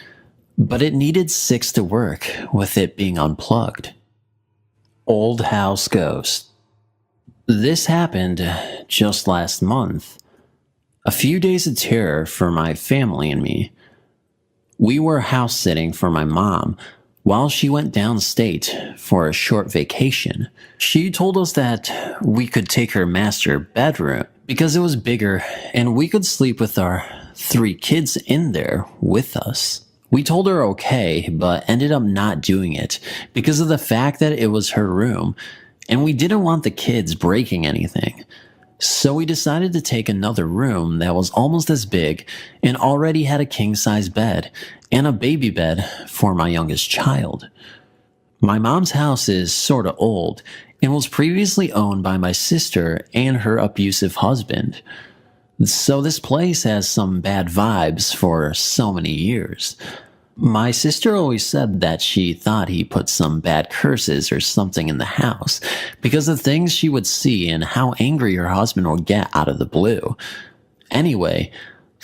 but it needed 6 to work with it being unplugged. Old House Ghost. This happened just last month. A few days of terror for my family and me. We were house sitting for my mom while she went downstate for a short vacation. She told us that we could take her master bedroom because it was bigger and we could sleep with our 3 kids in there with us. We told her okay, but ended up not doing it because of the fact that it was her room and we didn't want the kids breaking anything. So we decided to take another room that was almost as big and already had a king-size bed and a baby bed for my youngest child. My mom's house is sorta old and was previously owned by my sister and her abusive husband. So this place has some bad vibes for so many years. My sister always said that she thought he put some bad curses or something in the house because of things she would see and how angry her husband would get out of the blue. Anyway,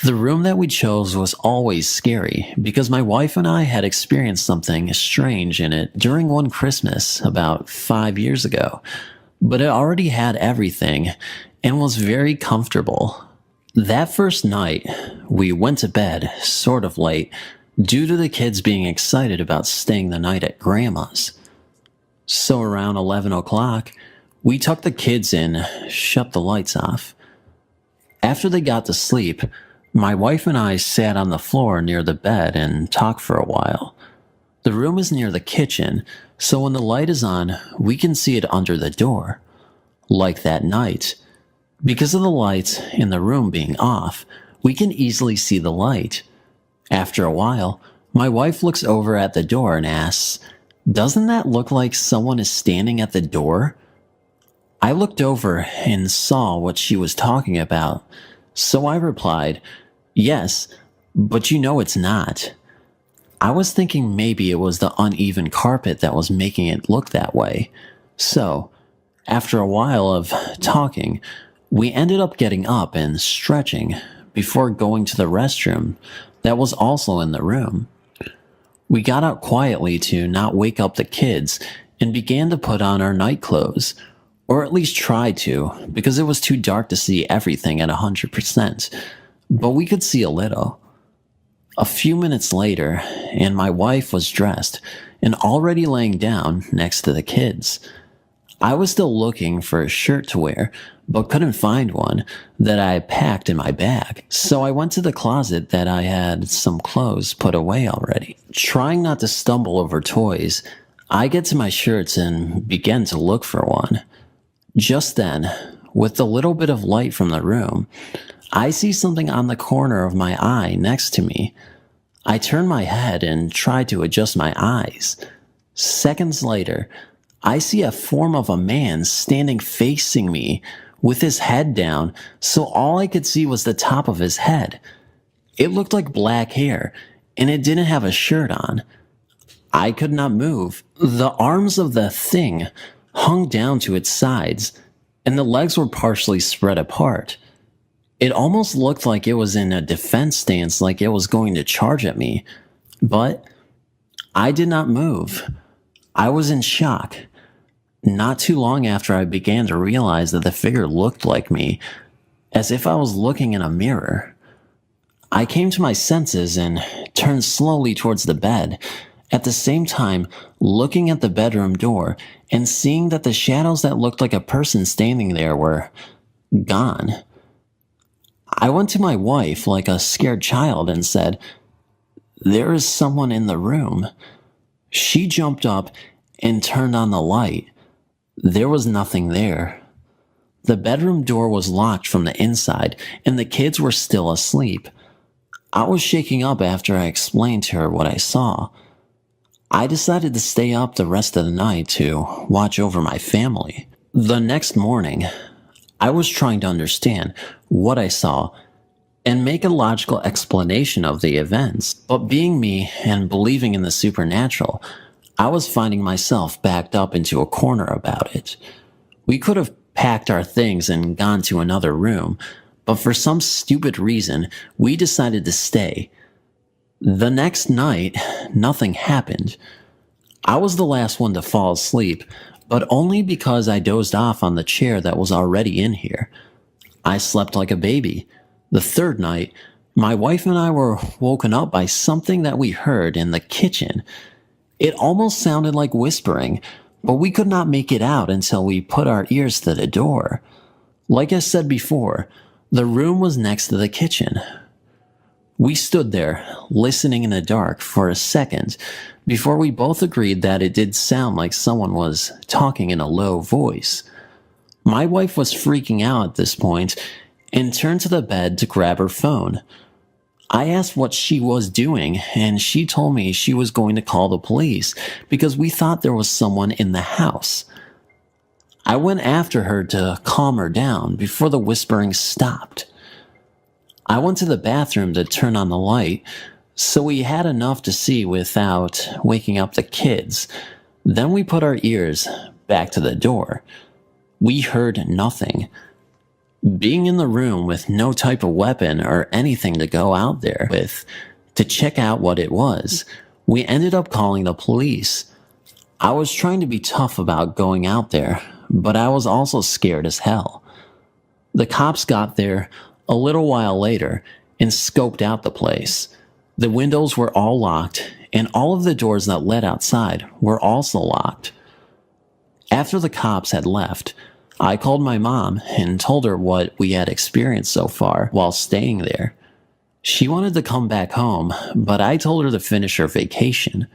the room that we chose was always scary because my wife and I had experienced something strange in it during one Christmas about 5 years ago, but it already had everything and was very comfortable. That first night, we went to bed sort of late due to the kids being excited about staying the night at Grandma's. So around 11 o'clock, we tucked the kids in, shut the lights off. After they got to sleep, my wife and I sat on the floor near the bed and talked for a while. The room is near the kitchen, so when the light is on, we can see it under the door. Like that night, because of the lights in the room being off, we can easily see the light. After a while, my wife looks over at the door and asks, "Doesn't that look like someone is standing at the door?" I looked over and saw what she was talking about, so I replied, "Yes, but you know it's not." I was thinking maybe it was the uneven carpet that was making it look that way. So, after a while of talking, we ended up getting up and stretching before going to the restroom that was also in the room. We got out quietly to not wake up the kids and began to put on our night clothes, or at least tried to, because it was too dark to see everything at 100%, but we could see a little. A few minutes later, and my wife was dressed and already laying down next to the kids. I was still looking for a shirt to wear, but couldn't find one that I had packed in my bag. So I went to the closet that I had some clothes put away already. Trying not to stumble over toys, I get to my shirts and begin to look for one. Just then, with a little bit of light from the room, I see something on the corner of my eye next to me. I turn my head and try to adjust my eyes. Seconds later, I see a form of a man standing facing me with his head down, so all I could see was the top of his head. It looked like black hair, and it didn't have a shirt on. I could not move. The arms of the thing hung down to its sides, and the legs were partially spread apart. It almost looked like it was in a defense stance, like it was going to charge at me, but I did not move. I was in shock. Not too long after, I began to realize that the figure looked like me, as if I was looking in a mirror. I came to my senses and turned slowly towards the bed, at the same time looking at the bedroom door and seeing that the shadows that looked like a person standing there were gone. I went to my wife like a scared child and said, "There is someone in the room." She jumped up and turned on the light. There was nothing there. The bedroom door was locked from the inside, and the kids were still asleep. I was shaking up after I explained to her what I saw. I decided to stay up the rest of the night to watch over my family. The next morning, I was trying to understand what I saw and make a logical explanation of the events. But being me and believing in the supernatural, I was finding myself backed up into a corner about it. We could have packed our things and gone to another room, but for some stupid reason, we decided to stay. The next night, nothing happened. I was the last one to fall asleep, but only because I dozed off on the chair that was already in here. I slept like a baby. The third night, my wife and I were woken up by something that we heard in the kitchen. It almost sounded like whispering, but we could not make it out until we put our ears to the door. Like I said before, the room was next to the kitchen. We stood there, listening in the dark for a second, before we both agreed that it did sound like someone was talking in a low voice. My wife was freaking out at this point and turned to the bed to grab her phone. I asked what she was doing, and she told me she was going to call the police because we thought there was someone in the house. I went after her to calm her down before the whispering stopped. I went to the bathroom to turn on the light, so we had enough to see without waking up the kids. Then we put our ears back to the door. We heard nothing. Being in the room with no type of weapon or anything to go out there with to check out what it was, we ended up calling the police. I was trying to be tough about going out there, but I was also scared as hell. The cops got there a little while later and scoped out the place. The windows were all locked, and all of the doors that led outside were also locked. After the cops had left, I called my mom and told her what we had experienced so far while staying there. She wanted to come back home, but I told her to finish her vacation.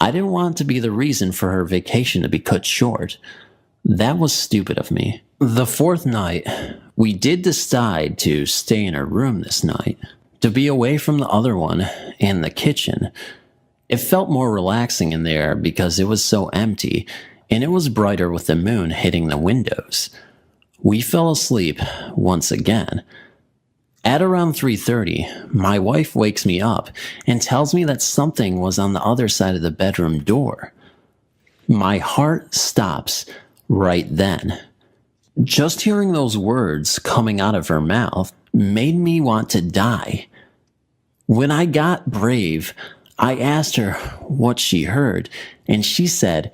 I didn't want to be the reason for her vacation to be cut short. That was stupid of me. The fourth night, we did decide to stay in her room this night, to be away from the other one and the kitchen. It felt more relaxing in there because it was so empty, and it was brighter with the moon hitting the windows. We fell asleep once again. At around 3:30, my wife wakes me up and tells me that something was on the other side of the bedroom door. My heart stops right then. Just hearing those words coming out of her mouth made me want to die. When I got brave, I asked her what she heard, and she said,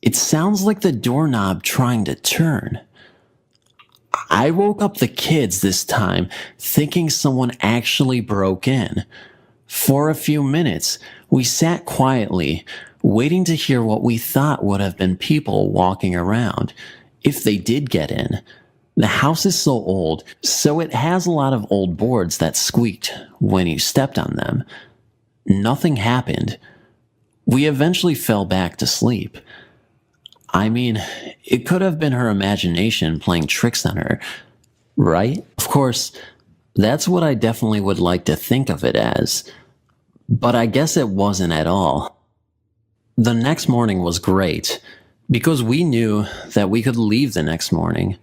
"It sounds like the doorknob trying to turn." I woke up the kids this time, thinking someone actually broke in. For a few minutes, we sat quietly, waiting to hear what we thought would have been people walking around, if they did get in. The house is so old, so it has a lot of old boards that squeaked when you stepped on them. Nothing happened. We eventually fell back to sleep. I mean, it could have been her imagination playing tricks on her, right? Of course, that's what I definitely would like to think of it as, but I guess it wasn't at all. The next morning was great, because we knew that we could leave the next morning.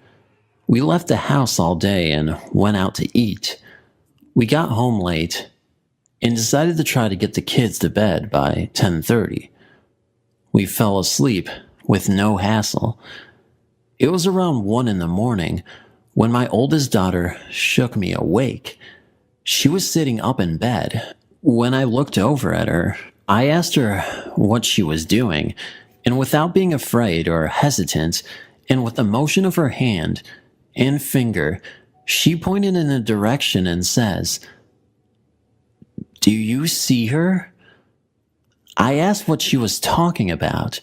We left the house all day and went out to eat. We got home late and decided to try to get the kids to bed by 10:30. We fell asleep with no hassle. It was around 1 in the morning when my oldest daughter shook me awake. She was sitting up in bed. When I looked over at her, I asked her what she was doing, and without being afraid or hesitant, and with a motion of her hand and finger, she pointed in a direction and says, "Do you see her?" I asked what she was talking about.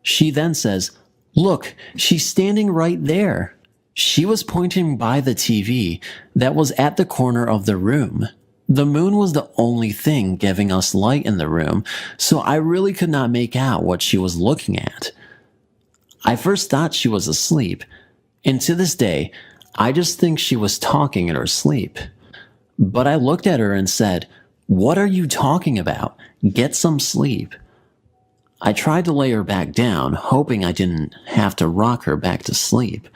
She then says, "Look, she's standing right there." She was pointing by the TV that was at the corner of the room. The moon was the only thing giving us light in the room, so I really could not make out what she was looking at. I first thought she was asleep, and to this day, I just think she was talking in her sleep. But I looked at her and said, "What are you talking about? Get some sleep." I tried to lay her back down, hoping I didn't have to rock her back to sleep.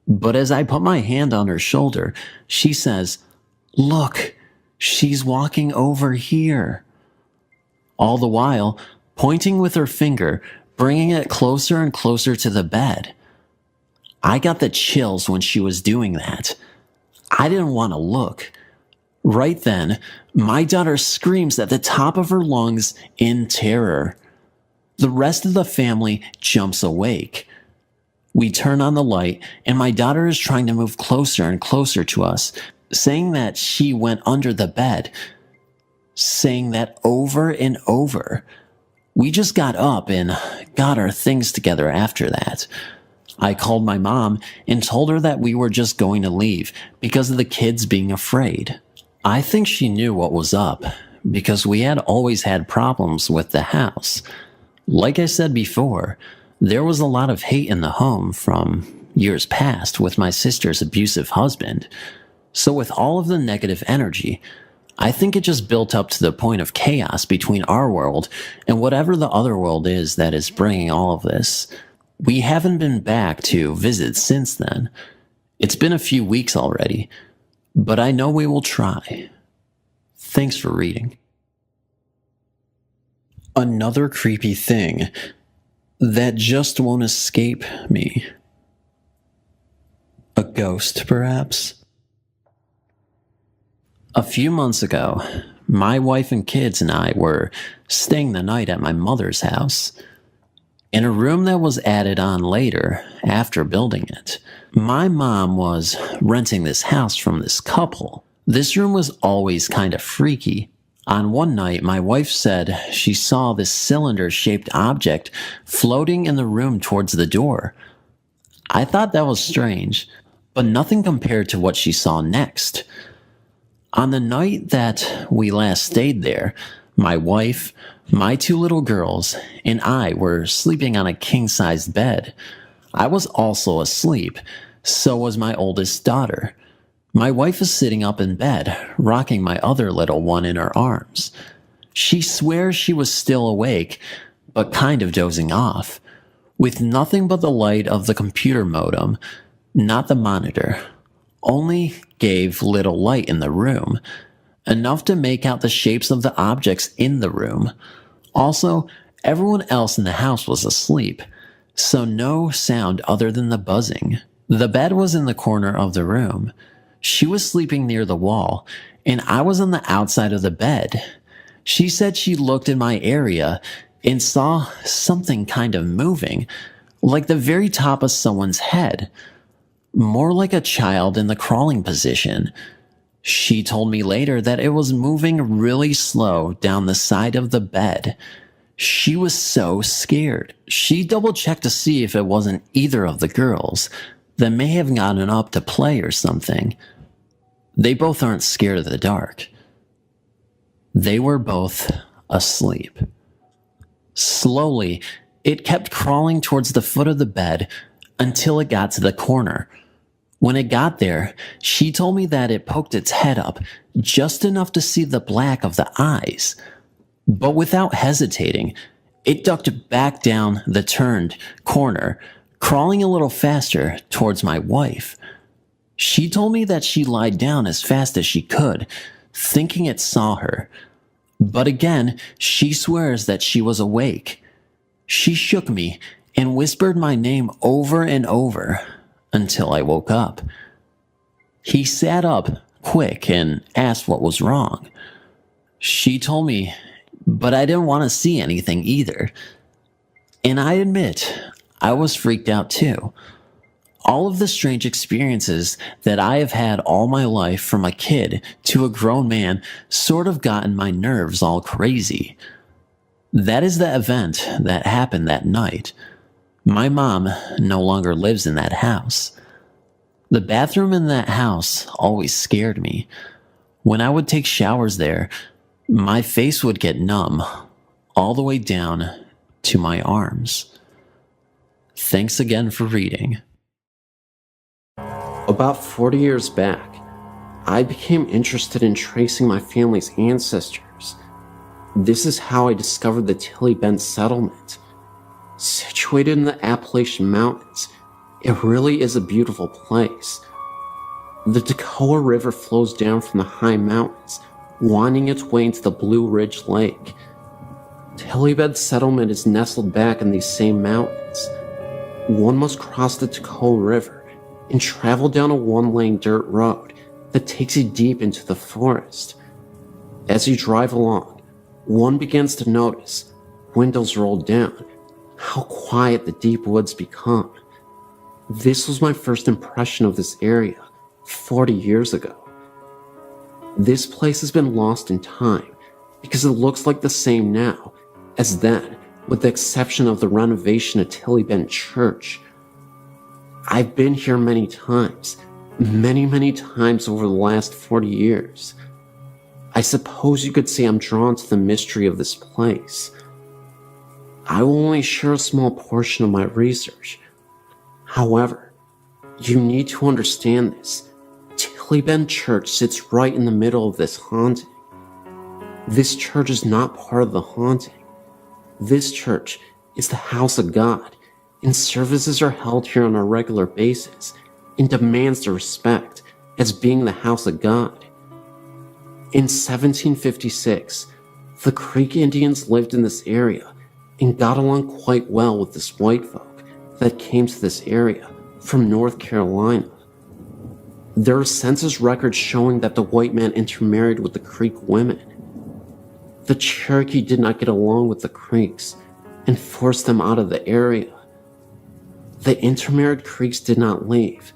But as I put my hand on her shoulder, she says, "Look, she's walking over here." All the while, pointing with her finger, bringing it closer and closer to the bed. I got the chills when she was doing that. I didn't want to look. Right then, my daughter screams at the top of her lungs in terror. The rest of the family jumps awake. We turn on the light, and my daughter is trying to move closer and closer to us, saying that she went under the bed, saying that over and over. We just got up and got our things together after that. I called my mom and told her that we were just going to leave because of the kids being afraid. I think she knew what was up because we had always had problems with the house. Like I said before, there was a lot of hate in the home from years past with my sister's abusive husband. So with all of the negative energy, I think it just built up to the point of chaos between our world and whatever the other world is that is bringing all of this. We haven't been back to visit since then. It's been a few weeks already, but I know we will try. Thanks for reading. Another creepy thing that just won't escape me. A ghost, perhaps? A few months ago, my wife and kids and I were staying the night at my mother's house, in a room that was added on later after building it. My mom was renting this house from this couple. This room was always kind of freaky. On one night, my wife said she saw this cylinder-shaped object floating in the room towards the door. I thought that was strange, but nothing compared to what she saw next. On the night that we last stayed there, my wife, my 2 little girls, and I were sleeping on a king-sized bed. I was also asleep, so was my oldest daughter. My wife is sitting up in bed, rocking my other little one in her arms. She swears she was still awake, but kind of dozing off, with nothing but the light of the computer modem, not the monitor. Only gave little light in the room, enough to make out the shapes of the objects in the room. Also, everyone else in the house was asleep, so no sound other than the buzzing. The bed was in the corner of the room. She was sleeping near the wall, and I was on the outside of the bed. She said she looked in my area and saw something kind of moving, like the very top of someone's head, more like a child in the crawling position. She told me later that it was moving really slow down the side of the bed. She was so scared. She double-checked to see if it wasn't either of the girls that may have gotten up to play or something. They both aren't scared of the dark. They were both asleep. Slowly, it kept crawling towards the foot of the bed until it got to the corner. When it got there, she told me that it poked its head up just enough to see the black of the eyes. But without hesitating, it ducked back down the turned corner, crawling a little faster towards my wife. She told me that she lied down as fast as she could, thinking it saw her. But again, she swears that she was awake. She shook me and whispered my name over and over until I woke up. He sat up quick and asked what was wrong. She told me, but I didn't want to see anything either. And I admit, I was freaked out too. All of the strange experiences that I have had all my life from a kid to a grown man sort of gotten my nerves all crazy. That is the event that happened that night. My mom no longer lives in that house. The bathroom in that house always scared me. When I would take showers there, my face would get numb all the way down to my arms. Thanks again for reading. About 40 years back, I became interested in tracing my family's ancestors. This is how I discovered the Tilly Bend settlement. Situated in the Appalachian Mountains, it really is a beautiful place. The Toccoa River flows down from the high mountains, winding its way into the Blue Ridge Lake. Tilly Bend settlement is nestled back in these same mountains. One must cross the Toccoa River and travel down a one-lane dirt road that takes you deep into the forest. As you drive along, one begins to notice, windows rolled down, how quiet the deep woods become. This was my first impression of this area 40 years ago. This place has been lost in time because it looks like the same now as then, with the exception of the renovation of Tilly Bend Church. I've been here many times over the last 40 years. I suppose you could say I'm drawn to the mystery of this place. I will only share a small portion of my research. However, you need to understand this. Tilly Bend Church sits right in the middle of this haunting. This church is not part of the haunting. This church is the house of God, and services are held here on a regular basis and demands the respect as being the house of God. In 1756, the Creek Indians lived in this area and got along quite well with this white folk that came to this area from North Carolina. There are census records showing that the white man intermarried with the Creek women. The Cherokee did not get along with the Creeks and forced them out of the area. The intermarried Creeks did not leave,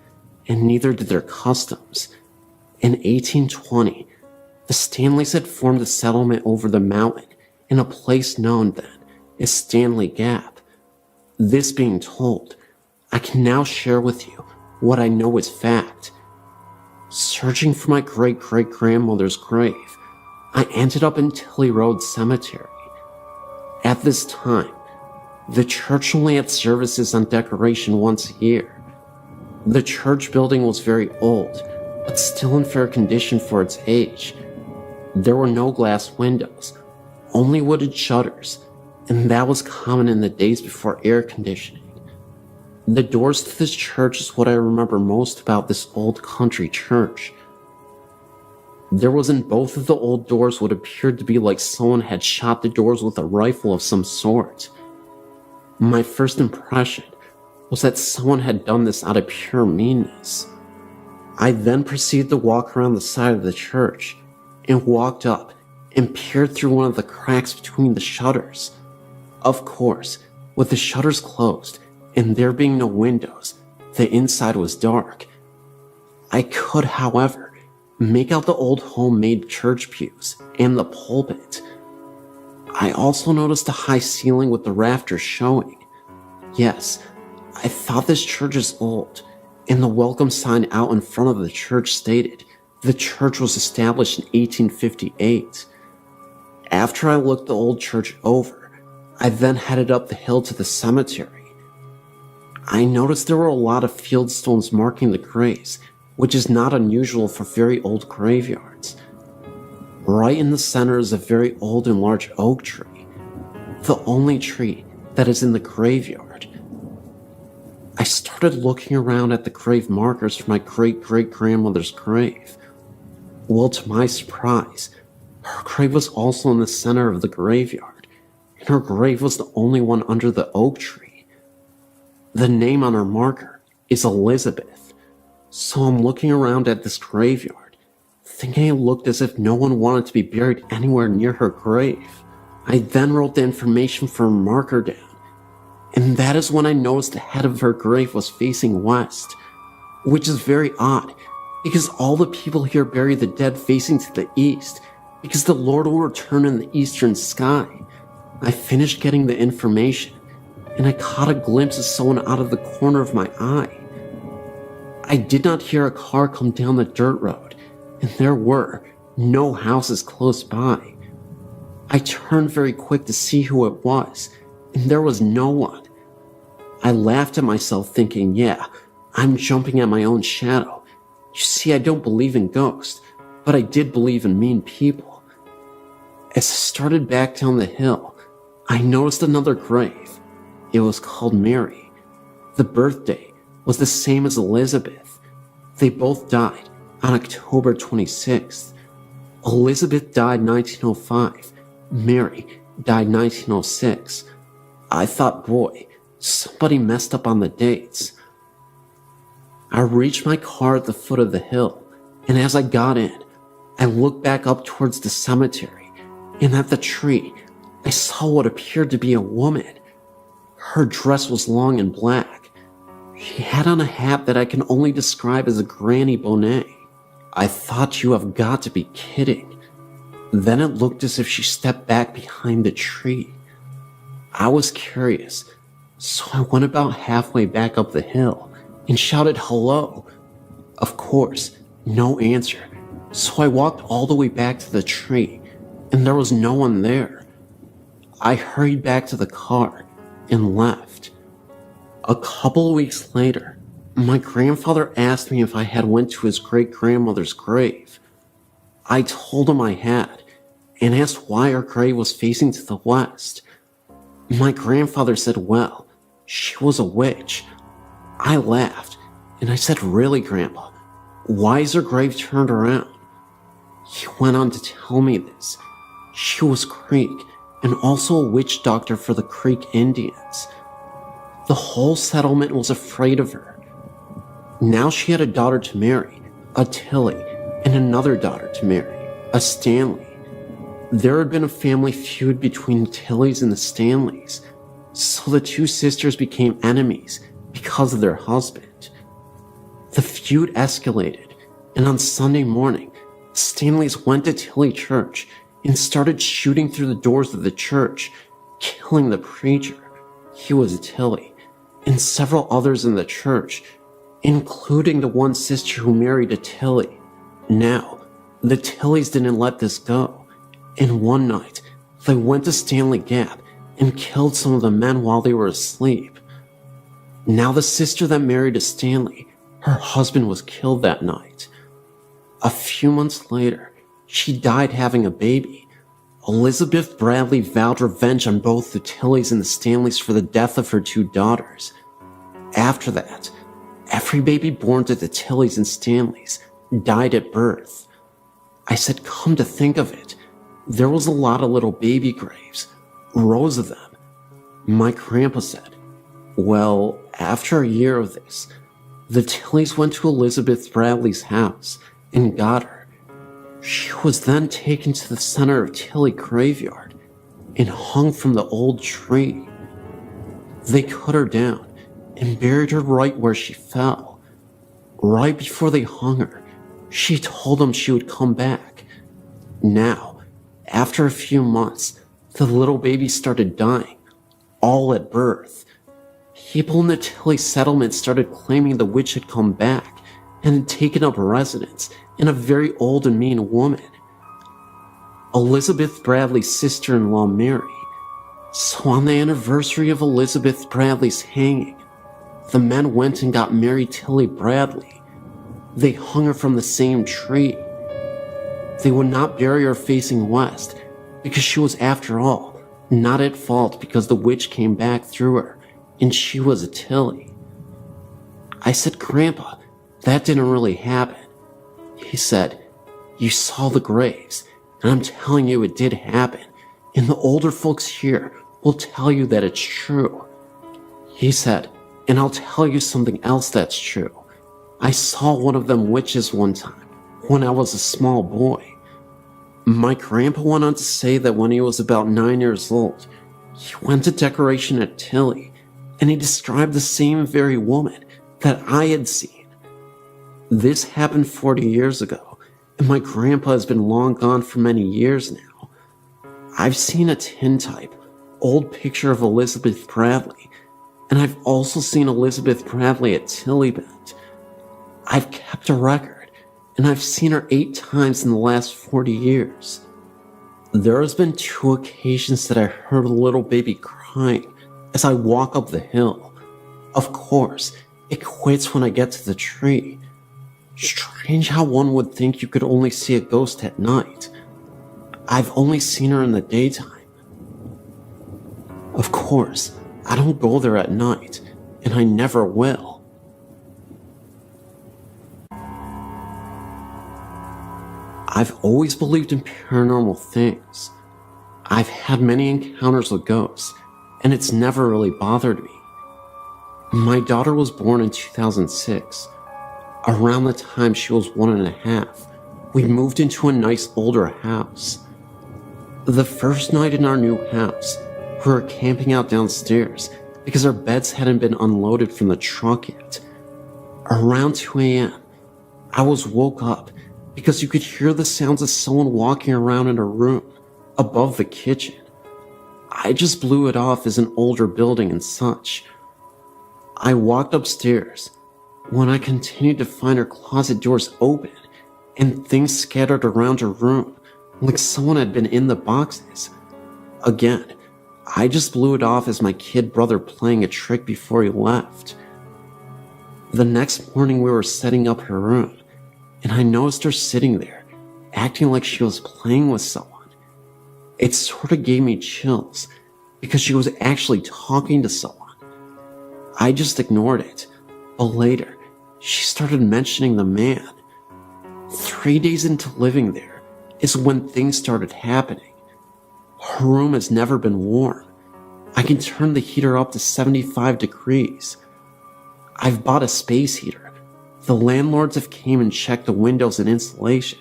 and neither did their customs. In 1820, the Stanleys had formed a settlement over the mountain in a place known then as Stanley Gap. This being told, I can now share with you what I know is fact. Searching for my great-great-grandmother's grave, I ended up in Tilly Road Cemetery. At this time, the church only had services on decoration once a year. The church building was very old, but still in fair condition for its age. There were no glass windows, only wooden shutters, and that was common in the days before air conditioning. The doors to this church is what I remember most about this old country church. There was in both of the old doors what appeared to be like someone had shot the doors with a rifle of some sort. My first impression was that someone had done this out of pure meanness. I then proceeded to walk around the side of the church and walked up and peered through one of the cracks between the shutters. Of course, with the shutters closed and there being no windows, the inside was dark. I could, however, make out the old homemade church pews and the pulpit. I also noticed the high ceiling with the rafters showing. Yes, I thought this church is old, and the welcome sign out in front of the church stated the church was established in 1858. After I looked the old church over, I then headed up the hill to the cemetery. I noticed there were a lot of field stones marking the graves, which is not unusual for very old graveyards. Right in the center is a very old and large oak tree, the only tree that is in the graveyard. I started looking around at the grave markers for my great-great-grandmother's grave. Well, to my surprise, her grave was also in the center of the graveyard, and her grave was the only one under the oak tree. The name on her marker is Elizabeth, so I'm looking around at this graveyard, thinking it looked as if no one wanted to be buried anywhere near her grave. I then wrote the information for her marker down, and that is when I noticed the head of her grave was facing west, which is very odd, because all the people here bury the dead facing to the east, because the Lord will return in the eastern sky. I finished getting the information, and I caught a glimpse of someone out of the corner of my eye. I did not hear a car come down the dirt road, and there were, No houses close by. I turned very quick to see who it was, and there was no one. I laughed at myself thinking, yeah, I'm jumping at my own shadow. You see, I don't believe in ghosts, but I did believe in mean people. As I started back down the hill, I noticed another grave. It was called Mary. The birthday was the same as Elizabeth. They both died on October 26th. Elizabeth died 1905. Mary died 1906. I thought, boy, somebody messed up on the dates. I reached my car at the foot of the hill, and as I got in, I looked back up towards the cemetery, and at the tree, I saw what appeared to be a woman. Her dress was long and black. She had on a hat that I can only describe as a granny bonnet. I thought, you have got to be kidding. Then it looked as if she stepped back behind the tree. I was curious, so I went about halfway back up the hill and shouted hello. Of course, no answer, so I walked all the way back to the tree, and there was no one there. I hurried back to the car and left. A couple of weeks later, my grandfather asked me if I had went to his great-grandmother's grave. I told him I had, and asked why her grave was facing to the west. My grandfather said, well, she was a witch. I laughed, and I said, really, Grandpa? Why is her grave turned around? He went on to tell me this. She was Creek, and also a witch doctor for the Creek Indians. The whole settlement was afraid of her. Now she had a daughter to marry, a Tilly, and another daughter to marry, a Stanley. There had been a family feud between the Tillys and the Stanleys, so the two sisters became enemies because of their husband. The feud escalated, and on Sunday morning, the Stanleys went to Tilly Church and started shooting through the doors of the church, killing the preacher, he was a Tilly, and several others in the church, including the one sister who married a Tilly. Now, the Tillys didn't let this go, and one night, they went to Stanley Gap and killed some of the men while they were asleep. Now the sister that married a Stanley, her husband was killed that night. A few months later, she died having a baby. Elizabeth Bradley vowed revenge on both the Tillys and the Stanleys for the death of her two daughters. After that, every baby born to the Tillys and Stanleys died at birth. I said, come to think of it, there was a lot of little baby graves, rows of them. My grandpa said, well, after a year of this, the Tillys went to Elizabeth Bradley's house and got her. She was then taken to the center of Tilly graveyard and hung from the old tree. They cut her down and buried her right where she fell. Right before they hung her, she told them she would come back. Now, after a few months, the little baby started dying, all at birth. People in the Tilly settlement started claiming the witch had come back and had taken up residence in a very old and mean woman, Elizabeth Bradley's sister-in-law Mary. So on the anniversary of Elizabeth Bradley's hanging, the men went and got Mary Tilly Bradley. They hung her from the same tree. They would not bury her facing west because she was, after all, not at fault because the witch came back through her and she was a Tilly. I said, Grandpa, that didn't really happen. He said, you saw the graves, and I'm telling you it did happen, and the older folks here will tell you that it's true. He said, and I'll tell you something else that's true. I saw one of them witches one time, when I was a small boy. My grandpa went on to say that when he was about 9 years old, he went to decoration at Tilly, and he described the same very woman that I had seen. This happened 40 years ago, and my grandpa has been long gone for many years now. I've seen a tintype, old picture of Elizabeth Bradley, and I've also seen Elizabeth Bradley at Tilly Bend. I've kept a record, and I've seen her 8 times in the last 40 years. There has been 2 occasions that I heard a little baby crying as I walk up the hill. Of course, it quits when I get to the tree. Strange how one would think you could only see a ghost at night. I've only seen her in the daytime. Of course, I don't go there at night, and I never will. I've always believed in paranormal things. I've had many encounters with ghosts, and it's never really bothered me. My daughter was born in 2006. Around the time she was 1.5, we moved into a nice older house. The first night in our new house, we were camping out downstairs because our beds hadn't been unloaded from the truck yet. Around 2 a.m., I was woke up because you could hear the sounds of someone walking around in a room above the kitchen. I just blew it off as an older building and such. I walked upstairs when I continued to find her closet doors open and things scattered around her room like someone had been in the boxes. Again, I just blew it off as my kid brother playing a trick before he left. The next morning we were setting up her room, and I noticed her sitting there, acting like she was playing with someone. It sort of gave me chills, because she was actually talking to someone. I just ignored it, but later, she started mentioning the man. 3 days into living there is when things started happening. Her room has never been warm. I can turn the heater up to 75 degrees. I've bought a space heater. The landlords have came and checked the windows and insulation.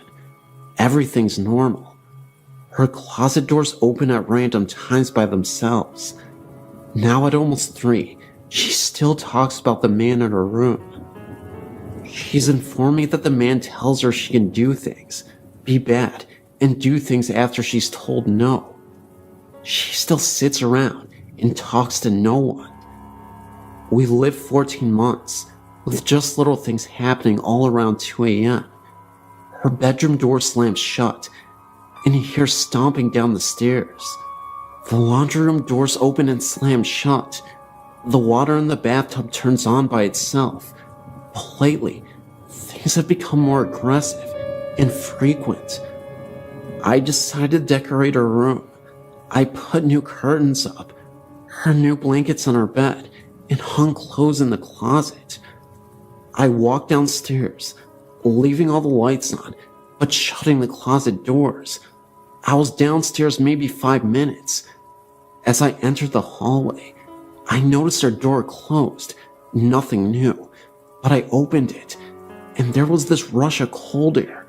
Everything's normal. Her closet doors open at random times by themselves. Now at almost 3, she still talks about the man in her room. She's informed me that the man tells her she can do things, be bad, and do things after she's told no. She still sits around and talks to no one. We lived 14 months, with just little things happening all around 2 a.m. Her bedroom door slams shut, and you hear stomping down the stairs. The laundry room doors open and slam shut. The water in the bathtub turns on by itself. But lately, things have become more aggressive and frequent. I decided to decorate her room. I put new curtains up, her new blankets on her bed, and hung clothes in the closet. I walked downstairs, leaving all the lights on, but shutting the closet doors. I was downstairs maybe 5 minutes. As I entered the hallway, I noticed her door closed. Nothing new, but I opened it, and there was this rush of cold air.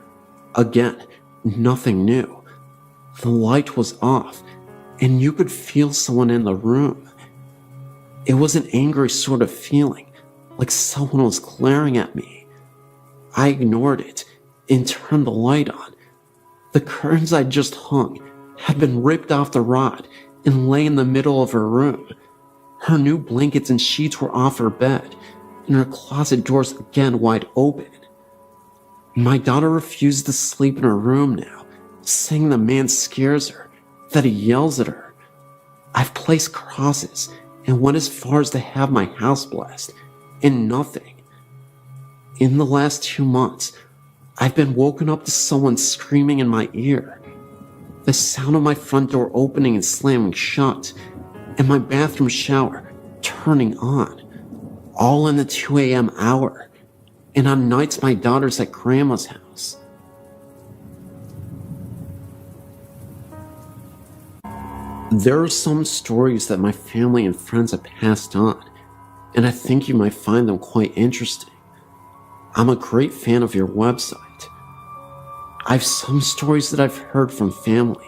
Again, nothing new. The light was off, and you could feel someone in the room. It was an angry sort of feeling, like someone was glaring at me. I ignored it and turned the light on. The curtains I'd just hung had been ripped off the rod and lay in the middle of her room. Her new blankets and sheets were off her bed, and her closet doors again wide open. My daughter refuses to sleep in her room now, saying the man scares her, that he yells at her. I've placed crosses and went as far as to have my house blessed, and nothing. In the last 2 months, I've been woken up to someone screaming in my ear. The sound of my front door opening and slamming shut, and my bathroom shower turning on, all in the 2 a.m. hour, and on nights my daughter's at grandma's house. There are some stories that my family and friends have passed on, and I think you might find them quite interesting. I'm a great fan of your website. I've some stories that I've heard from family.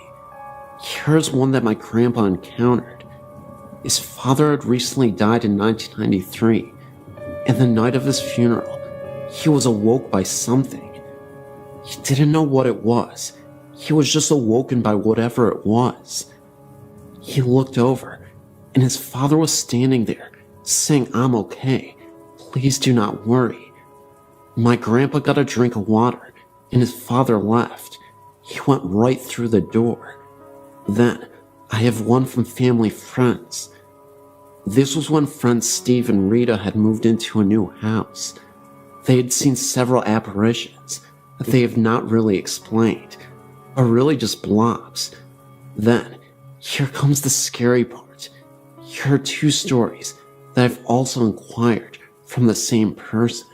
Here's one that my grandpa encountered. His father had recently died in 1993, and the night of his funeral, he was awoke by something. He didn't know what it was. He was just awoken by whatever it was. He looked over, and his father was standing there, saying, "I'm okay. Please do not worry." My grandpa got a drink of water and his father left. He went right through the door. Then, I have one from family friends. This was when friends Steve and Rita had moved into a new house. They had seen several apparitions that they have not really explained, or really just blobs. Then, here comes the scary part. Here are two stories that I've also inquired from the same person.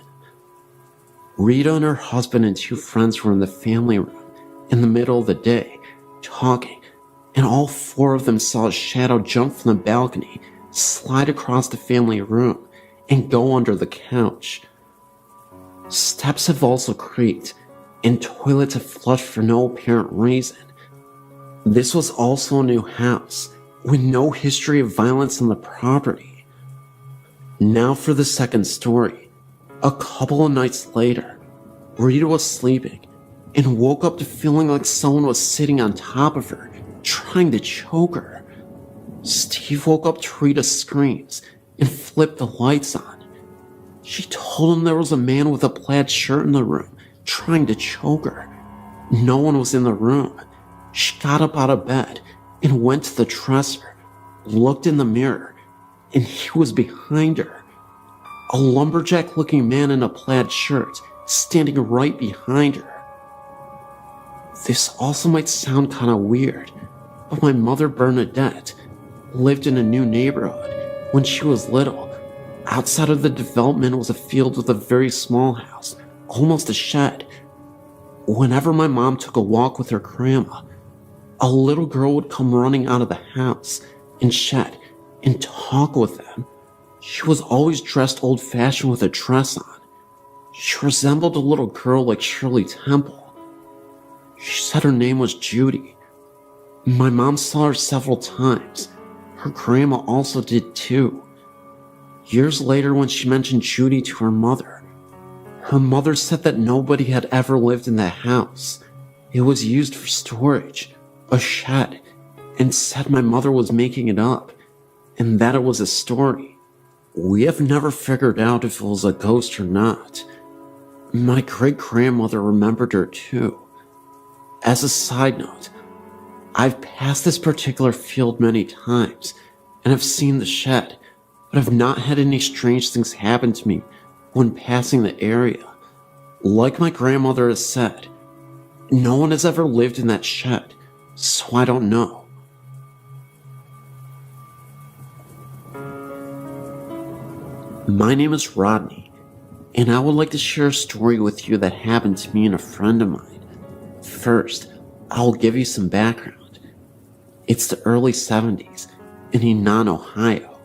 Rita and her husband and two friends were in the family room in the middle of the day, talking, and all four of them saw a shadow jump from the balcony, slide across the family room, and go under the couch. Steps have also creaked, and toilets have flushed for no apparent reason. This was also a new house, with no history of violence on the property. Now for the second story. A couple of nights later, Rita was sleeping, and woke up to feeling like someone was sitting on top of her, trying to choke her. Steve woke up to Rita's screams, and flipped the lights on. She told him there was a man with a plaid shirt in the room, trying to choke her. No one was in the room. She got up out of bed, and went to the dresser, looked in the mirror, and he was behind her. A lumberjack-looking man in a plaid shirt, standing right behind her. This also might sound kinda weird, but my mother Bernadette lived in a new neighborhood when she was little. Outside of the development was a field with a very small house, almost a shed. Whenever my mom took a walk with her grandma, a little girl would come running out of the house and shed and talk with them. She was always dressed old-fashioned with a dress on. She resembled a little girl like Shirley Temple. She said her name was Judy. My mom saw her several times. Her grandma also did too. Years later, when she mentioned Judy to her mother said that nobody had ever lived in that house. It was used for storage, a shed, and said my mother was making it up, and that it was a story. We have never figured out if it was a ghost or not. My great-grandmother remembered her too. As a side note, I've passed this particular field many times, and have seen the shed, but have not had any strange things happen to me when passing the area. Like my grandmother has said, no one has ever lived in that shed, so I don't know. My name is Rodney, and I would like to share a story with you that happened to me and a friend of mine. First, I'll give you some background. It's the early 70s in Enon, Ohio.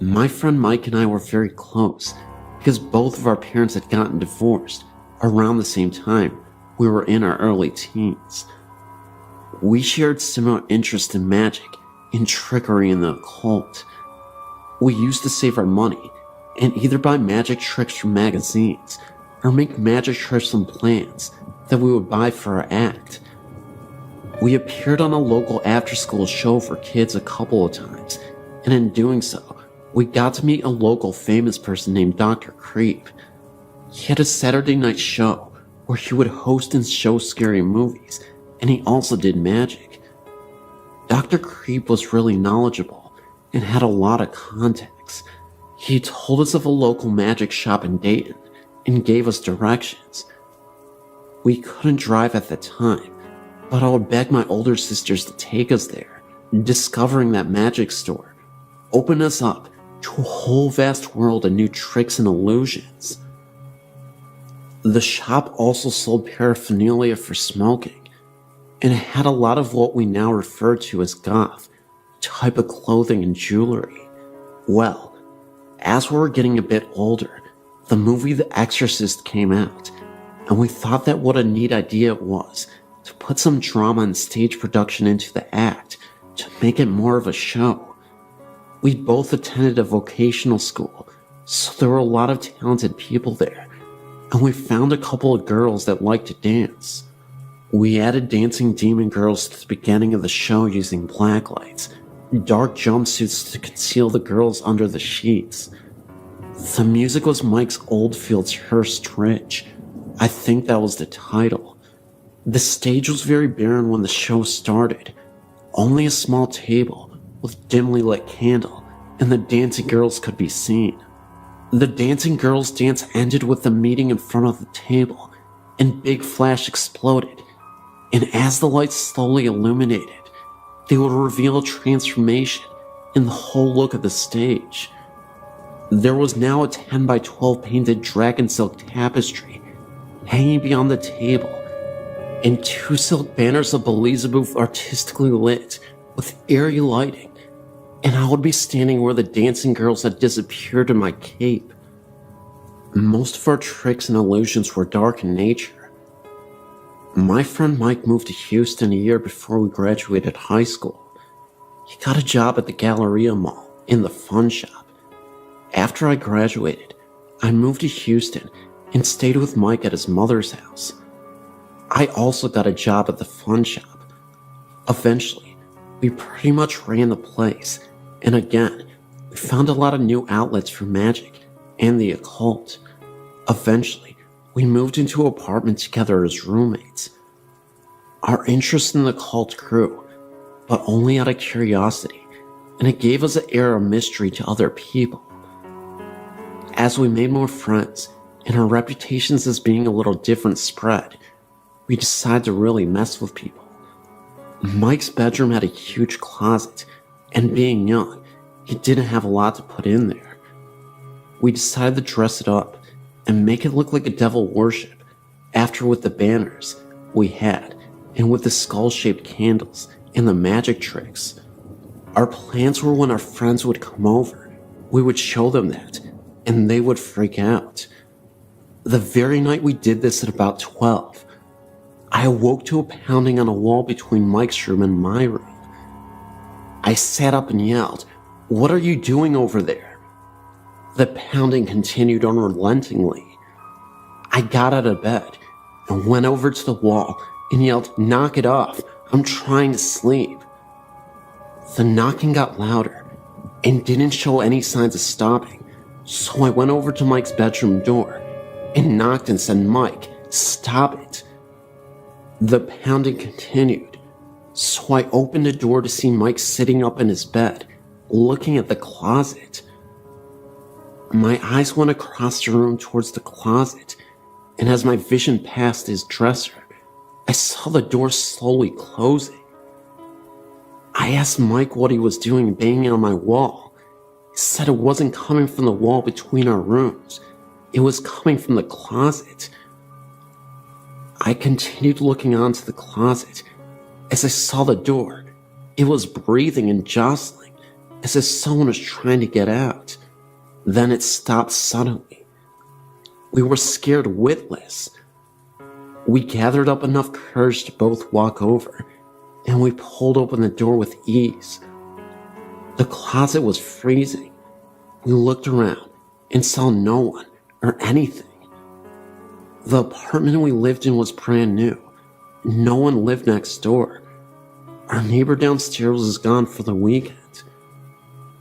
My friend Mike and I were very close because both of our parents had gotten divorced around the same time we were in our early teens. We shared similar interests in magic and trickery in the occult. We used to save our money and either buy magic tricks from magazines or make magic tricks from plans that we would buy for our act. We appeared on a local after-school show for kids a couple of times, and in doing so, we got to meet a local famous person named Dr. Creep. He had a Saturday night show where he would host and show scary movies, and he also did magic. Dr. Creep was really knowledgeable and had a lot of contacts. He told us of a local magic shop in Dayton and gave us directions. We couldn't drive at the time, but I would beg my older sisters to take us there. Discovering that magic store opened us up to a whole vast world of new tricks and illusions. The shop also sold paraphernalia for smoking, and it had a lot of what we now refer to as goth type of clothing and jewelry. Well, as we were getting a bit older, the movie The Exorcist came out, and we thought that what a neat idea it was to put some drama and stage production into the act to make it more of a show. We both attended a vocational school, so there were a lot of talented people there, and we found a couple of girls that liked to dance. We added dancing demon girls to the beginning of the show using blacklights, dark jumpsuits to conceal the girls under the sheets. The music was Mike's Oldfield's Hearst Ridge, I think that was the title. The stage was very barren when the show started. Only a small table with dimly lit candle and the dancing girls could be seen. The dancing girls' dance ended with them meeting in front of the table, and big flash exploded, and as the lights slowly illuminated, they would reveal a transformation in the whole look of the stage. There was now a 10 by 12 painted dragon silk tapestry hanging beyond the table, and 2 silk banners of Beelzebub artistically lit with airy lighting, and I would be standing where the dancing girls had disappeared in my cape. Most of our tricks and illusions were dark in nature. My friend Mike moved to Houston a year before we graduated high school. He got a job at the Galleria Mall in the fun shop. After I graduated, I moved to Houston and stayed with Mike at his mother's house. I also got a job at the fun shop. Eventually, we pretty much ran the place, and again, we found a lot of new outlets for magic and the occult. Eventually, we moved into an apartment together as roommates. Our interest in the occult grew, but only out of curiosity, and it gave us an air of mystery to other people. As we made more friends, and our reputations as being a little different spread, we decided to really mess with people. Mike's bedroom had a huge closet, and being young, he didn't have a lot to put in there. We decided to dress it up and make it look like a devil worship, after with the banners we had, and with the skull-shaped candles and the magic tricks. Our plans were when our friends would come over, we would show them that, and they would freak out. The very night we did this at about 12, I awoke to a pounding on a wall between Mike's room and my room. I sat up and yelled, "What are you doing over there?" The pounding continued unrelentingly. I got out of bed and went over to the wall and yelled, "Knock it off, I'm trying to sleep." The knocking got louder and didn't show any signs of stopping, so I went over to Mike's bedroom door and knocked and said, "Mike, stop it." The pounding continued, so I opened the door to see Mike sitting up in his bed, looking at the closet. My eyes went across the room towards the closet, and as my vision passed his dresser, I saw the door slowly closing. I asked Mike what he was doing banging on my wall. He said it wasn't coming from the wall between our rooms, it was coming from the closet. I continued looking onto the closet. As I saw the door, it was breathing and jostling, as if someone was trying to get out. Then it stopped suddenly. We were scared witless. We gathered up enough courage to both walk over, and we pulled open the door with ease. The closet was freezing. We looked around and saw no one or anything. The apartment we lived in was brand new. No one lived next door. Our neighbor downstairs was gone for the weekend.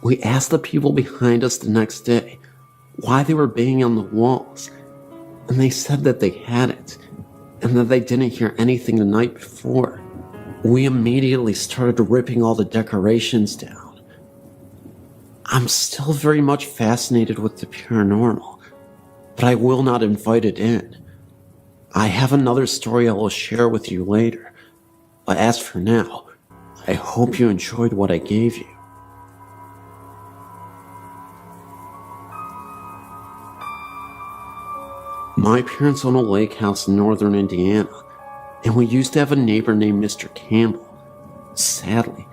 We asked the people behind us the next day why they were banging on the walls, and they said that they hadn't, and that they didn't hear anything the night before. We immediately started ripping all the decorations down. I'm still very much fascinated with the paranormal, but I will not invite it in. I have another story I will share with you later, but as for now, I hope you enjoyed what I gave you. My parents own a lake house in northern Indiana, and we used to have a neighbor named Mr. Campbell. Sadly,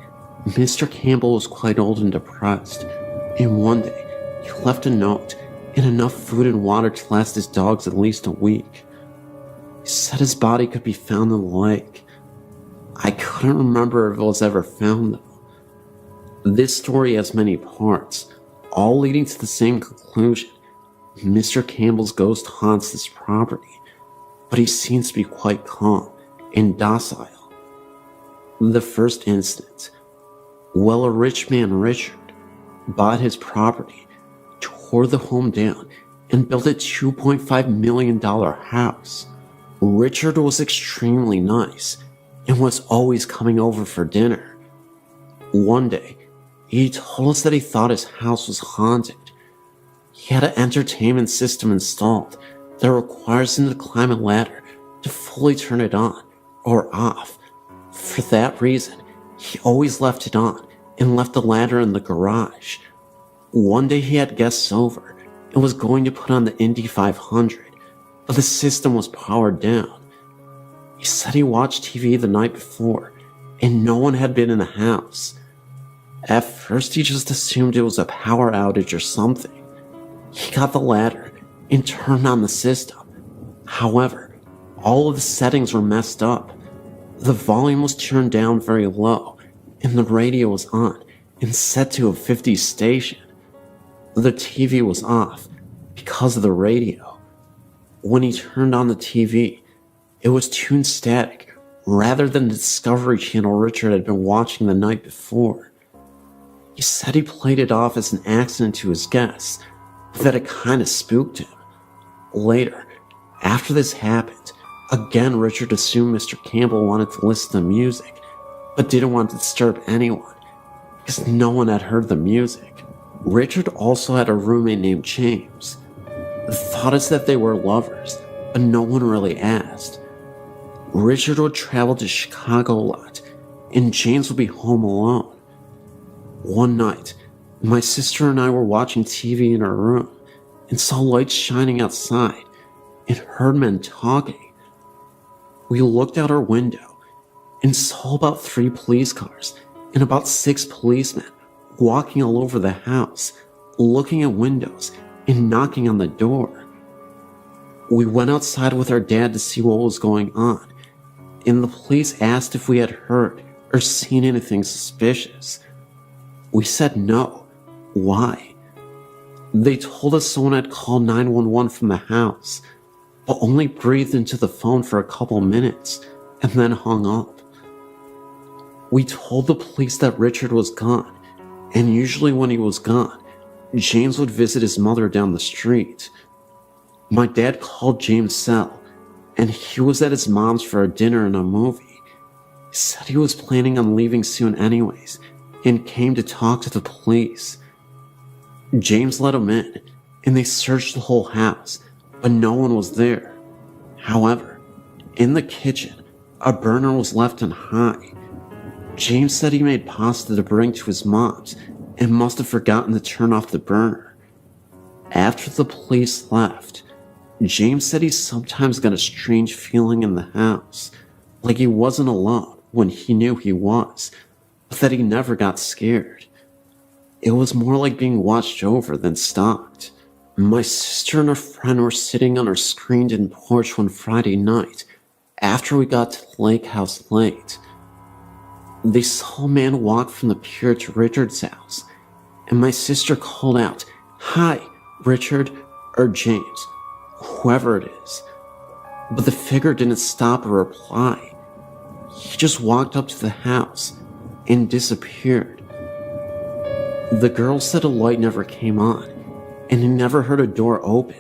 Mr. Campbell was quite old and depressed, and one day he left a note and enough food and water to last his dogs at least a week. He said his body could be found in the lake. I couldn't remember if it was ever found though. This story has many parts, all leading to the same conclusion. Mr. Campbell's ghost haunts this property, but he seems to be quite calm and docile. The first instance, well, a rich man, Richard, bought his property, tore the home down, and built a $2.5 million house. Richard was extremely nice and was always coming over for dinner. One day, he told us that he thought his house was haunted. He had an entertainment system installed that requires him to climb a ladder to fully turn it on or off. For that reason, he always left it on and left the ladder in the garage. One day he had guests over and was going to put on the Indy 500, but the system was powered down. He said he watched TV the night before and no one had been in the house. At first he just assumed it was a power outage or something. He got the ladder and turned on the system. However, all of the settings were messed up. The volume was turned down very low, and the radio was on and set to a 50s station. The TV was off because of the radio. When he turned on the TV, it was tuned static rather than the Discovery Channel Richard had been watching the night before. He said he played it off as an accident to his guests, but that it kinda spooked him. Later, after this happened, again Richard assumed Mr. Campbell wanted to listen to music, but didn't want to disturb anyone, because no one had heard the music. Richard also had a roommate named James. The thought is that they were lovers, but no one really asked. Richard would travel to Chicago a lot, and James would be home alone. One night, my sister and I were watching TV in our room and saw lights shining outside and heard men talking. We looked out our window and saw about 3 police cars and about 6 policemen walking all over the house, looking at windows and knocking on the door. We went outside with our dad to see what was going on, and the police asked if we had heard or seen anything suspicious. We said no. Why? They told us someone had called 911 from the house, but only breathed into the phone for a couple minutes and then hung up. We told the police that Richard was gone, and usually when he was gone, James would visit his mother down the street. My dad called James' cell, and he was at his mom's for a dinner and a movie. He said he was planning on leaving soon anyways, and came to talk to the police. James let him in, and they searched the whole house, but no one was there. However, in the kitchen, a burner was left on high. James said he made pasta to bring to his mom's and must have forgotten to turn off the burner. After the police left, James said he sometimes got a strange feeling in the house, like he wasn't alone when he knew he was, but that he never got scared. It was more like being watched over than stalked. My sister and her friend were sitting on our screened-in porch one Friday night after we got to the lake house late. They saw a man walk from the pier to Richard's house, and my sister called out, "Hi, Richard," or James, whoever it is. But the figure didn't stop or reply. He just walked up to the house and disappeared. The girl said a light never came on, and he never heard a door open.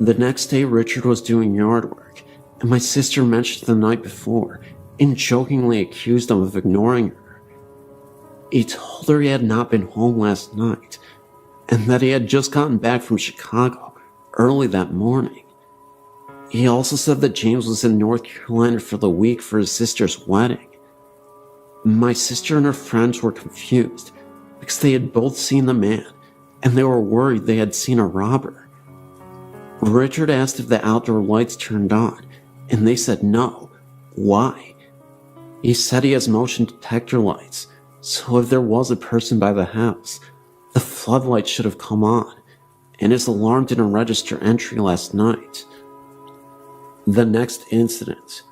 The next day, Richard was doing yard work, and my sister mentioned the night before and jokingly accused him of ignoring her. He told her he had not been home last night, and that he had just gotten back from Chicago early that morning. He also said that James was in North Carolina for the week for his sister's wedding. My sister and her friends were confused because they had both seen the man, and they were worried they had seen a robber. Richard asked if the outdoor lights turned on, and they said no. Why? He said he has motion detector lights, so if there was a person by the house, the floodlights should have come on, and his alarm didn't register entry last night. The next incident,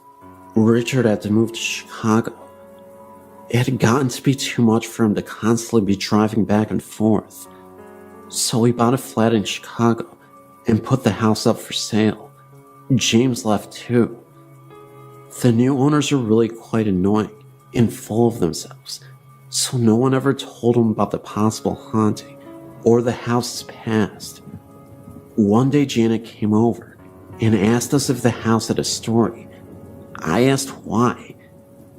Richard had to move to Chicago. It had gotten to be too much for him to constantly be driving back and forth, so he bought a flat in Chicago and put the house up for sale. James left too. The new owners are really quite annoying and full of themselves, so no one ever told him about the possible haunting or the house's past. One day Janet came over and asked us if the house had a story. I asked why.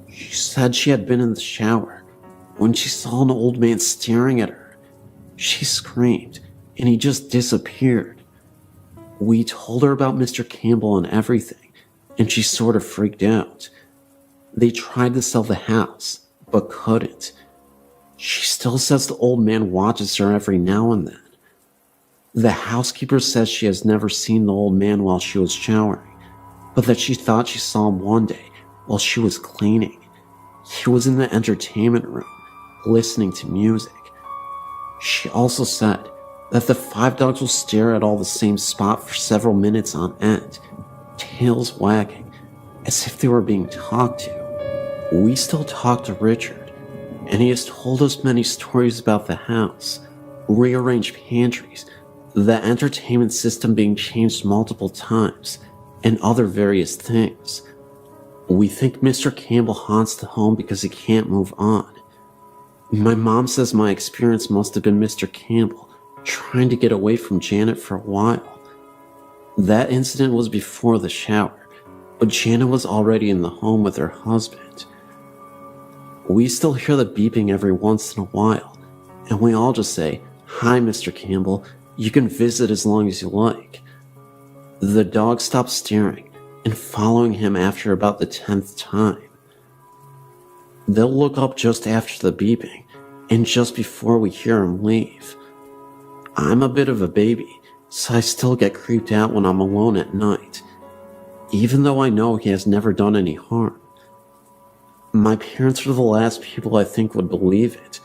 She said she had been in the shower when she saw an old man staring at her. She screamed and he just disappeared. We told her about Mr. Campbell and everything, and she sort of freaked out. They tried to sell the house, but couldn't. She still says the old man watches her every now and then. The housekeeper says she has never seen the old man while she was showering, but that she thought she saw him one day while she was cleaning. He was in the entertainment room, listening to music. She also said that the 5 dogs will stare at all the same spot for several minutes on end, tails wagging, as if they were being talked to. We still talk to Richard, and he has told us many stories about the house, rearranged pantries, the entertainment system being changed multiple times, and other various things. We think Mr. Campbell haunts the home because he can't move on. My mom says my experience must have been Mr. Campbell trying to get away from Janet for a while. That incident was before the shower, but Janet was already in the home with her husband. We still hear the beeping every once in a while, and we all just say, "Hi, Mr. Campbell, you can visit as long as you like." The dog stops staring and following him after about the 10th time. They'll look up just after the beeping, and just before we hear him leave. I'm a bit of a baby, so I still get creeped out when I'm alone at night, even though I know he has never done any harm. My parents were the last people I think would believe it,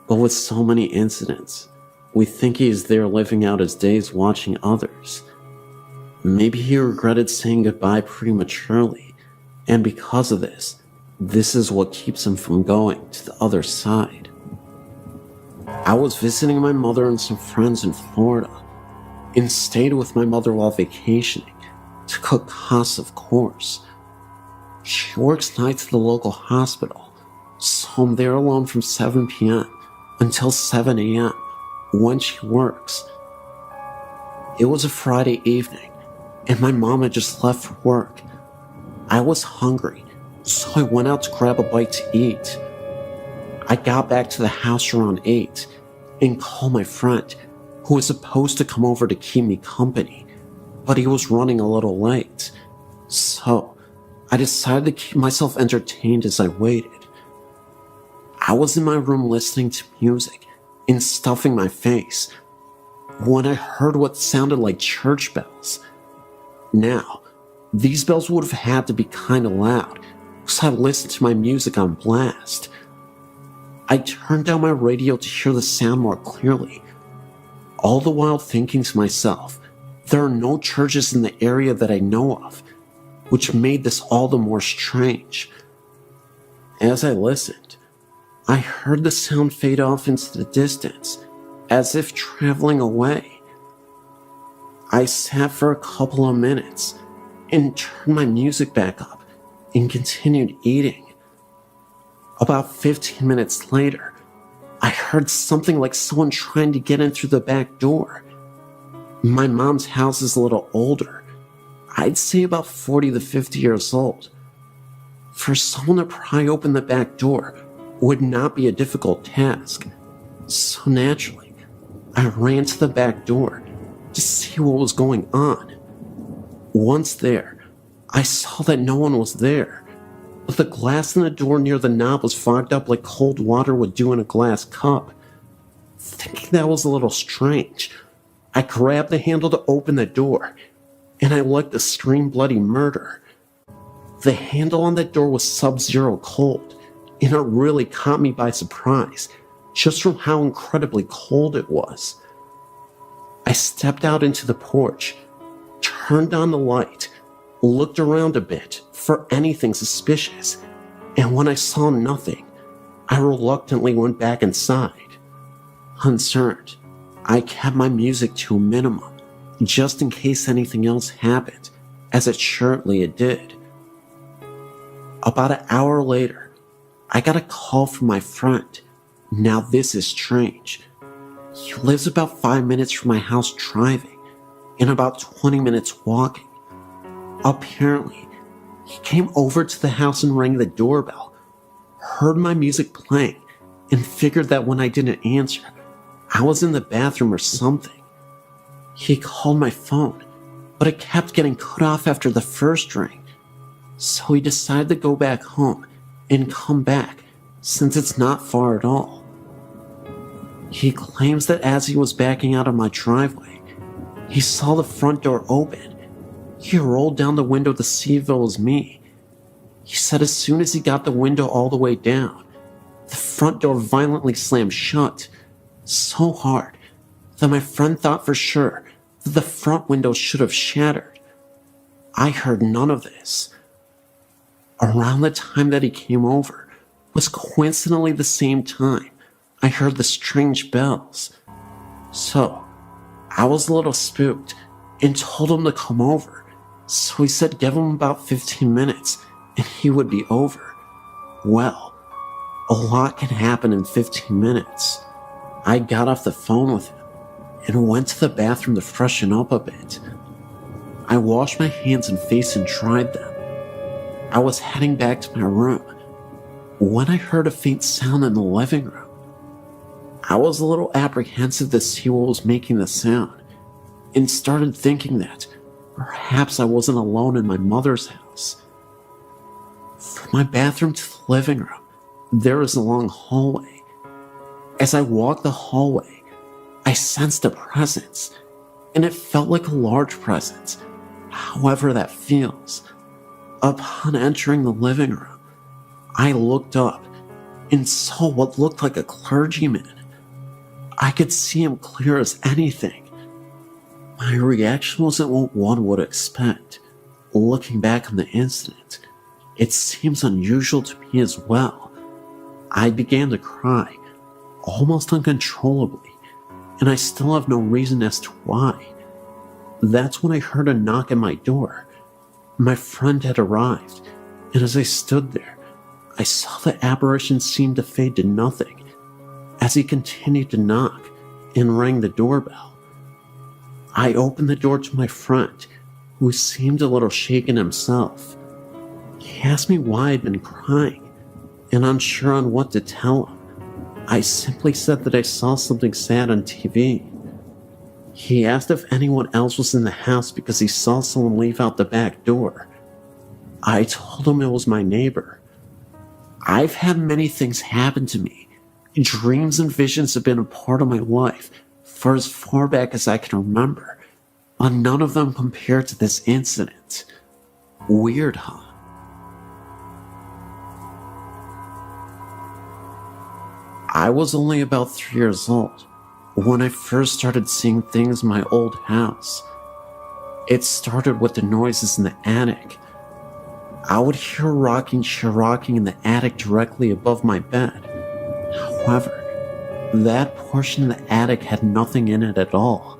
but with so many incidents, we think he is there living out his days watching others. Maybe he regretted saying goodbye prematurely, and because of this is what keeps him from going to the other side. I was visiting my mother and some friends in Florida, and stayed with my mother while vacationing, to cut costs of course. She works nights at the local hospital, so I'm there alone from 7 p.m. until 7 a.m. when she works. It was a Friday evening, and my mom had just left for work. I was hungry, so I went out to grab a bite to eat. I got back to the house around 8 and called my friend, who was supposed to come over to keep me company, but he was running a little late. So I decided to keep myself entertained as I waited. I was in my room listening to music and stuffing my face when I heard what sounded like church bells. Now, these bells would have had to be kind of loud, because I listened to my music on blast. I turned down my radio to hear the sound more clearly, all the while thinking to myself, there are no churches in the area that I know of, which made this all the more strange. As I listened, I heard the sound fade off into the distance, as if traveling away. I sat for a couple of minutes and turned my music back up and continued eating. About 15 minutes later, I heard something like someone trying to get in through the back door. My mom's house is a little older. I'd say about 40 to 50 years old. For someone to pry open the back door would not be a difficult task. So naturally, I ran to the back door to see what was going on. Once there, I saw that no one was there, but the glass in the door near the knob was fogged up like cold water would do in a glass cup. Thinking that was a little strange, I grabbed the handle to open the door, and I let the scream bloody murder. The handle on that door was sub-zero cold, and it really caught me by surprise, just from how incredibly cold it was. I stepped out into the porch, turned on the light, looked around a bit for anything suspicious, and when I saw nothing, I reluctantly went back inside. Concerned, I kept my music to a minimum, just in case anything else happened, as it surely did. About an hour later, I got a call from my friend. Now this is strange. He lives about 5 minutes from my house driving, in about 20 minutes walking. Apparently, he came over to the house and rang the doorbell, heard my music playing, and figured that when I didn't answer, I was in the bathroom or something. He called my phone, but it kept getting cut off after the first ring, so he decided to go back home and come back since it's not far at all. He claims that as he was backing out of my driveway, he saw the front door open. He rolled down the window to see if it was me. He said as soon as he got the window all the way down, the front door violently slammed shut, so hard that my friend thought for sure that the front window should have shattered. I heard none of this. Around the time that he came over was coincidentally the same time I heard the strange bells. So, I was a little spooked and told him to come over. So he said give him about 15 minutes and he would be over. Well, a lot can happen in 15 minutes. I got off the phone with him and went to the bathroom to freshen up a bit. I washed my hands and face and dried them. I was heading back to my room when I heard a faint sound in the living room. I was a little apprehensive to see what was making the sound and started thinking that perhaps I wasn't alone in my mother's house. From my bathroom to the living room, there is a long hallway. As I walked the hallway, I sensed a presence, and it felt like a large presence, however that feels. Upon entering the living room, I looked up and saw what looked like a clergyman. I could see him clear as anything. My reaction wasn't what one would expect. Looking back on the incident, it seems unusual to me as well. I began to cry, almost uncontrollably, and I still have no reason as to why. That's when I heard a knock at my door. My friend had arrived, and as I stood there, I saw the apparition seem to fade to nothing as he continued to knock and rang the doorbell. I opened the door to my friend, who seemed a little shaken himself. He asked me why I'd been crying, and unsure on what to tell him, I simply said that I saw something sad on TV. He asked if anyone else was in the house because he saw someone leave out the back door. I told him it was my neighbor. I've had many things happen to me. Dreams and visions have been a part of my life for as far back as I can remember, but none of them compare to this incident. Weird, huh? I was only about 3 years old when I first started seeing things in my old house. It started with the noises in the attic. I would hear a rocking chair rocking in the attic directly above my bed. However, that portion of the attic had nothing in it at all.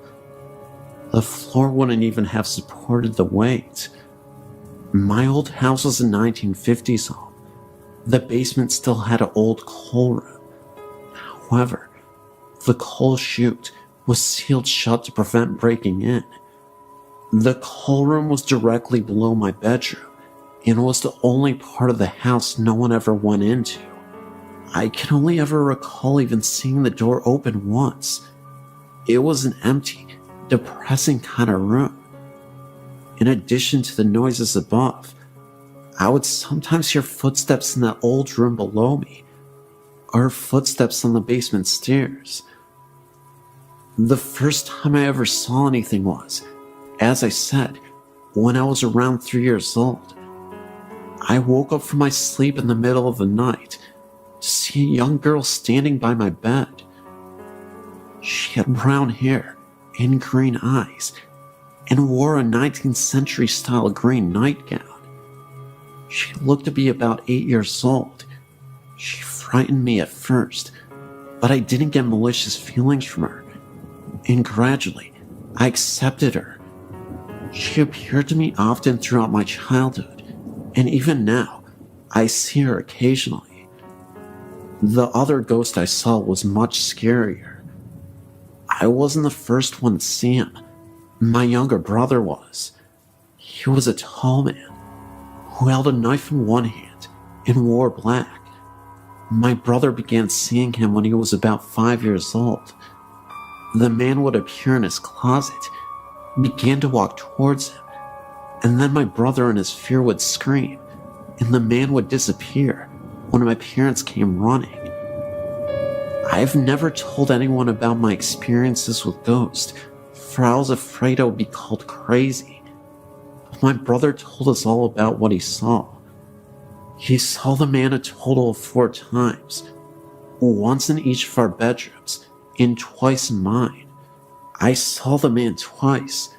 The floor wouldn't even have supported the weight. My old house was a 1950s home. The basement still had an old coal room. However, the coal chute was sealed shut to prevent breaking in. The coal room was directly below my bedroom and was the only part of the house no one ever went into. I can only ever recall even seeing the door open once. It was an empty, depressing kind of room. In addition to the noises above, I would sometimes hear footsteps in that old room below me, or footsteps on the basement stairs. The first time I ever saw anything was, as I said, when I was around 3 years old. I woke up from my sleep in the middle of the night to see a young girl standing by my bed. She had brown hair and green eyes and wore a 19th century style green nightgown. She looked to be about 8 years old. She frightened me at first, but I didn't get malicious feelings from her, and gradually I accepted her. She appeared to me often throughout my childhood, and even now I see her occasionally. The other ghost I saw was much scarier. I wasn't the first one to see him, My younger brother was. He was a tall man who held a knife in one hand and wore black. My brother began seeing him when he was about 5 years old. The man would appear in his closet, began to walk towards him, and then my brother in his fear would scream, and the man would disappear when my parents came running. I've never told anyone about my experiences with ghosts, for I was afraid I would be called crazy. But my brother told us all about what he saw. He saw the man a total of 4 times, once in each of our bedrooms, and twice in mine. I saw the man twice,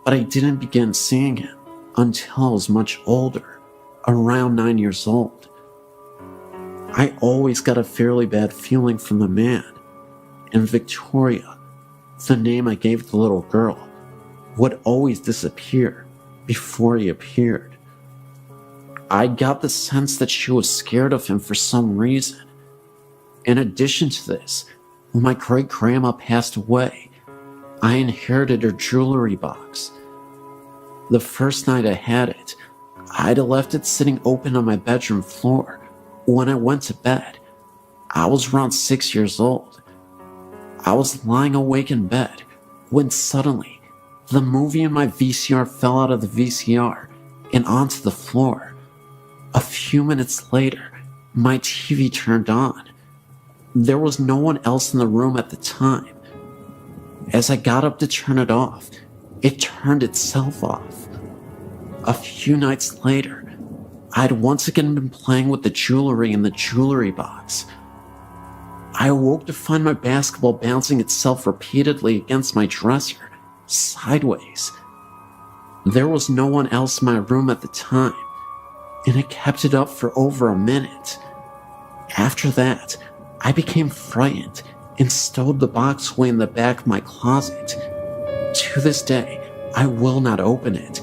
but I didn't begin seeing him until I was much older, around 9 years old. I always got a fairly bad feeling from the man, and Victoria, the name I gave the little girl, would always disappear before he appeared. I got the sense that she was scared of him for some reason. In addition to this, when my great-grandma passed away, I inherited her jewelry box. The first night I had it, I'd left it sitting open on my bedroom floor. When I went to bed, I was around 6 years old. I was lying awake in bed when suddenly the movie in my VCR fell out of the VCR and onto the floor. A few minutes later, my TV turned on. There was no one else in the room at the time. As I got up to turn it off, it turned itself off. A few nights later, I'd once again been playing with the jewelry in the jewelry box. I awoke to find my basketball bouncing itself repeatedly against my dresser, sideways. There was no one else in my room at the time, and I kept it up for over a minute. After that, I became frightened and stowed the box away in the back of my closet. To this day, I will not open it,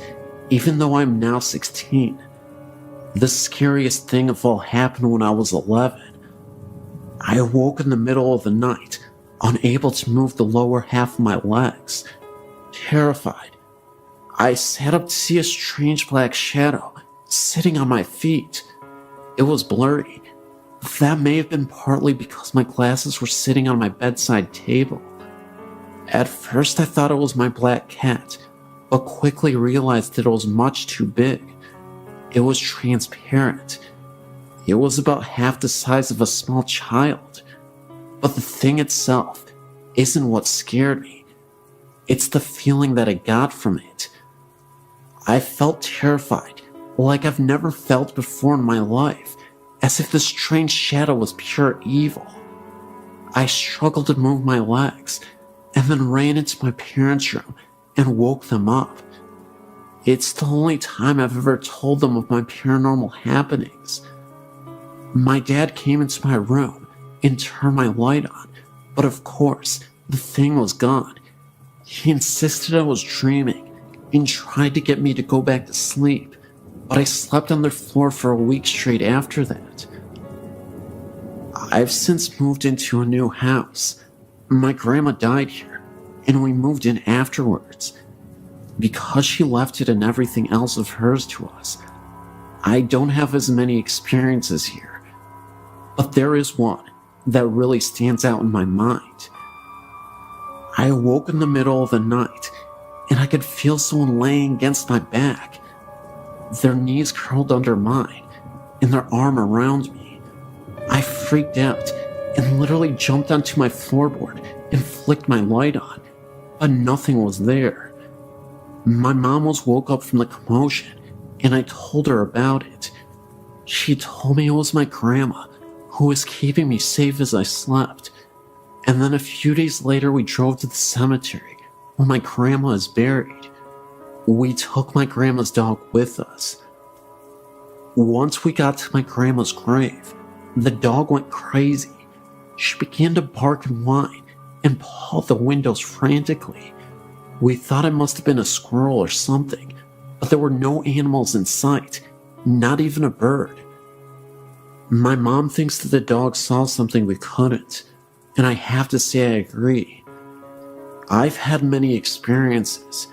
even though I'm now 16. The scariest thing of all happened when I was 11. I awoke in the middle of the night, unable to move the lower half of my legs. Terrified, I sat up to see a strange black shadow sitting on my feet. It was blurry. That may have been partly because my glasses were sitting on my bedside table. At first I thought it was my black cat, but quickly realized that it was much too big. It was transparent. It was about half the size of a small child. But the thing itself isn't what scared me. It's the feeling that I got from it. I felt terrified, like I've never felt before in my life, as if the strange shadow was pure evil. I struggled to move my legs, and then ran into my parents' room and woke them up. It's the only time I've ever told them of my paranormal happenings. My dad came into my room and turned my light on, but of course, the thing was gone. He insisted I was dreaming and tried to get me to go back to sleep, but I slept on their floor for a week straight after that. I've since moved into a new house. My grandma died here, and we moved in afterwards. Because she left it and everything else of hers to us, I don't have as many experiences here. But there is one that really stands out in my mind. I awoke in the middle of the night, and I could feel someone laying against my back. Their knees curled under mine, and their arm around me. I freaked out and literally jumped onto my floorboard and flicked my light on, but nothing was there. My mom was woke up from the commotion, and I told her about it. She told me it was my grandma who was keeping me safe as I slept. And then a few days later we drove to the cemetery where my grandma is buried. We took my grandma's dog with us. Once we got to my grandma's grave, the dog went crazy. She began to bark and whine and paw the windows frantically. We thought it must have been a squirrel or something, but there were no animals in sight, not even a bird. My mom thinks that the dog saw something we couldn't, and I have to say I agree. I've had many experiences,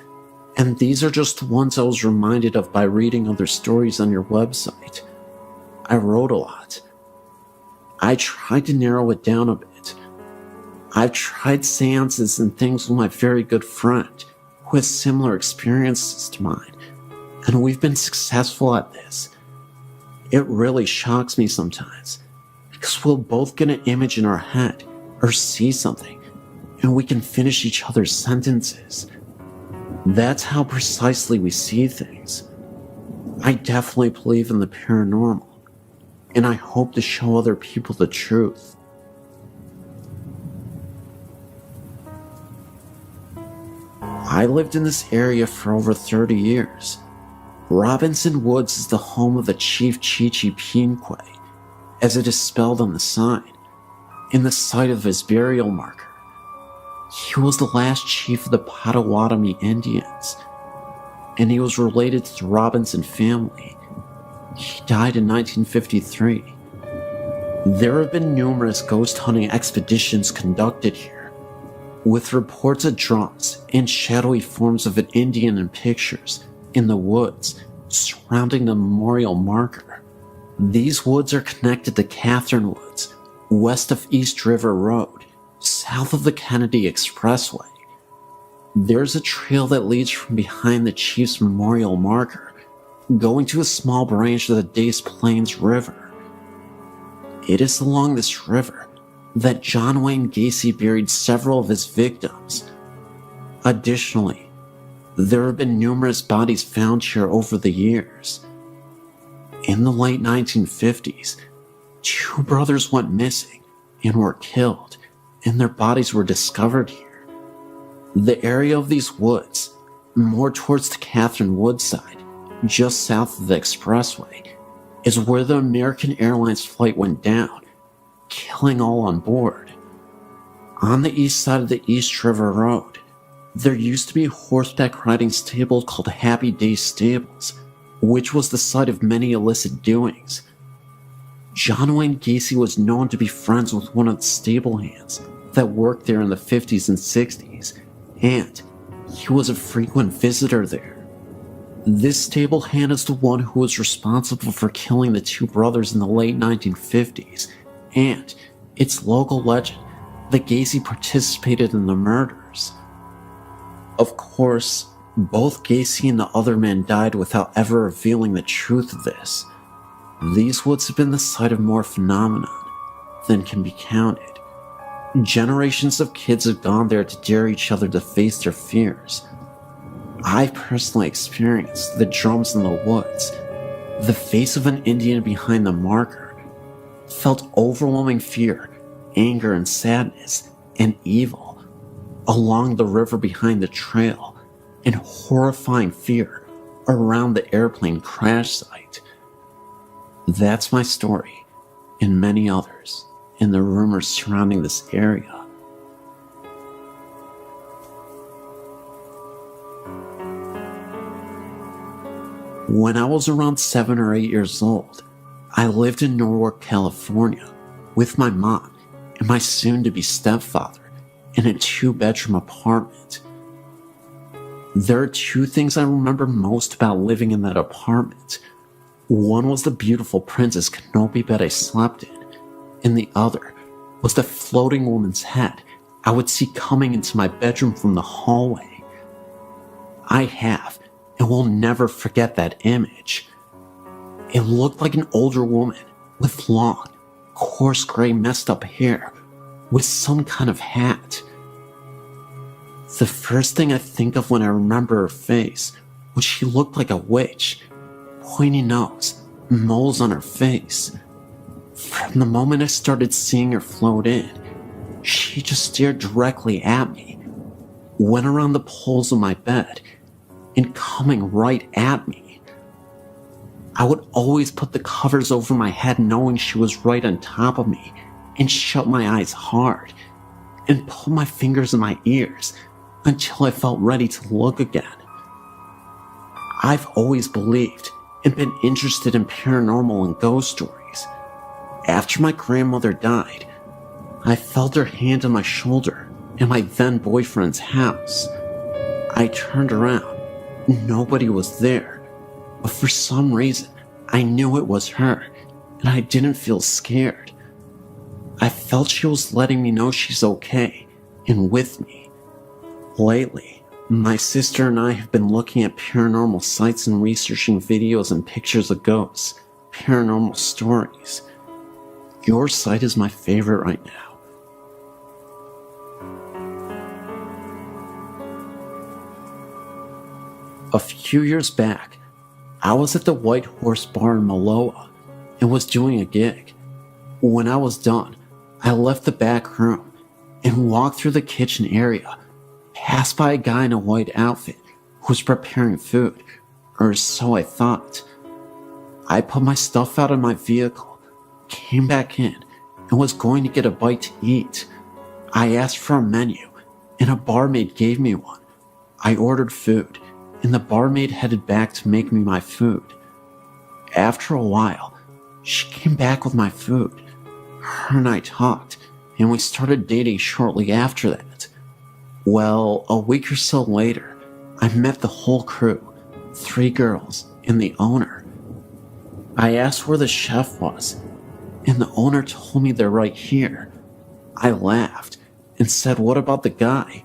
And these are just the ones I was reminded of by reading other stories on your website. I wrote a lot. I tried to narrow it down a bit. I've tried seances and things with my very good friend who has similar experiences to mine, and we've been successful at this. It really shocks me sometimes, because we'll both get an image in our head or see something, and we can finish each other's sentences. That's how precisely we see things. I definitely believe in the paranormal, and I hope to show other people the truth. I lived in this area for over 30 years. Robinson Woods is the home of the Chief Chichi Pinque, as it is spelled on the sign, in the site of his burial marker. He was the last chief of the Potawatomi Indians, and he was related to the Robinson family. He died in 1953. There have been numerous ghost hunting expeditions conducted here, with reports of drums and shadowy forms of an Indian in pictures in the woods surrounding the memorial marker. These woods are connected to Catherine Woods, west of East River Road, south of the Kennedy Expressway. There's a trail that leads from behind the Chief's memorial marker, going to a small branch of the Des Plaines River. It is along this river that John Wayne Gacy buried several of his victims. Additionally, there have been numerous bodies found here over the years. In the late 1950s, 2 brothers went missing and were killed, and their bodies were discovered here. The area of these woods, more towards the Catherine Woods side, just south of the expressway, is where the American Airlines flight went down, killing all on board. On the east side of the East River Road, there used to be a horseback riding stable called Happy Day Stables, which was the site of many illicit doings. John Wayne Gacy was known to be friends with one of the stable hands that worked there in the 50s and 60s, and he was a frequent visitor there. This stable hand is the one who was responsible for killing the 2 brothers in the late 1950s, and it's local legend that Gacy participated in the murders. Of course, both Gacy and the other man died without ever revealing the truth of this. These woods have been the site of more phenomenon than can be counted. Generations of kids have gone there to dare each other to face their fears. I've personally experienced the drums in the woods, the face of an Indian behind the marker, felt overwhelming fear, anger and sadness, and evil along the river behind the trail, and horrifying fear around the airplane crash site. That's my story, and many others, and the rumors surrounding this area. When I was around 7 or 8 years old, I lived in Norwalk, California, with my mom and my soon-to-be stepfather in a 2-bedroom apartment. There are 2 things I remember most about living in that apartment. One was the beautiful Princess Canopy bed I slept in, and the other was the floating woman's head I would see coming into my bedroom from the hallway. I have and will never forget that image. It looked like an older woman with long, coarse gray messed up hair with some kind of hat. The first thing I think of when I remember her face was she looked like a witch. Pointy nose, moles on her face. From the moment I started seeing her float in, she just stared directly at me, went around the poles of my bed, and coming right at me. I would always put the covers over my head knowing she was right on top of me, and shut my eyes hard, and pull my fingers in my ears until I felt ready to look again. I've always believed and been interested in paranormal and ghost stories. After my grandmother died, I felt her hand on my shoulder in my then boyfriend's house. I turned around Nobody was there, but for some reason, I knew it was her, and I didn't feel scared. I felt she was letting me know she's okay and with me. Lately, my sister and I have been looking at paranormal sites and researching videos and pictures of ghosts, paranormal stories. Your site is my favorite right now. A few years back, I was at the White Horse Bar in Maloa and was doing a gig. When I was done, I left the back room and walked through the kitchen area, passed by a guy in a white outfit who was preparing food, or so I thought. I put my stuff out of my vehicle, came back in, and was going to get a bite to eat. I asked for a menu, and a barmaid gave me one. I ordered food, and the barmaid headed back to make me my food. After a while, she came back with my food. Her and I talked, and we started dating shortly after that. Well, a week or so later, I met the whole crew, 3 girls, and the owner. I asked where the chef was, and the owner told me they're right here. I laughed and said, "What about the guy?"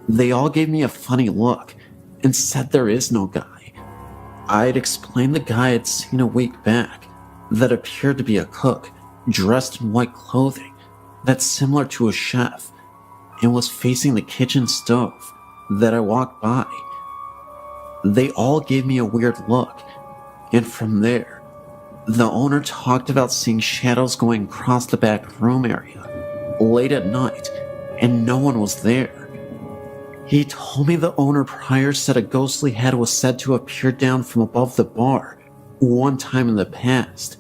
They all gave me a funny look and said there is no guy. I had explained the guy I'd seen a week back that appeared to be a cook, dressed in white clothing that's similar to a chef, and was facing the kitchen stove that I walked by. They all gave me a weird look, and from there, the owner talked about seeing shadows going across the back room area late at night, and no one was there. He told me the owner prior said a ghostly head was said to appear down from above the bar one time in the past.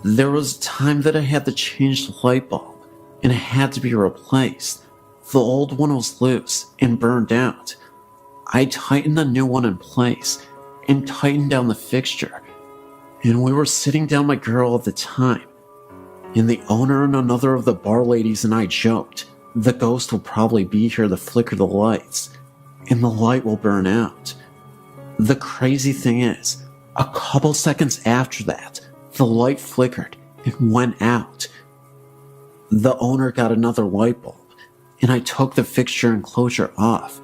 There was a time that I had to change the light bulb, and it had to be replaced. The old one was loose and burned out. I tightened the new one in place and tightened down the fixture, and we were sitting down my girl at the time, and the owner and another of the bar ladies and I joked, the ghost will probably be here to flicker the lights, and the light will burn out. The crazy thing is, a couple seconds after that, the light flickered and went out. The owner got another light bulb, and I took the fixture enclosure off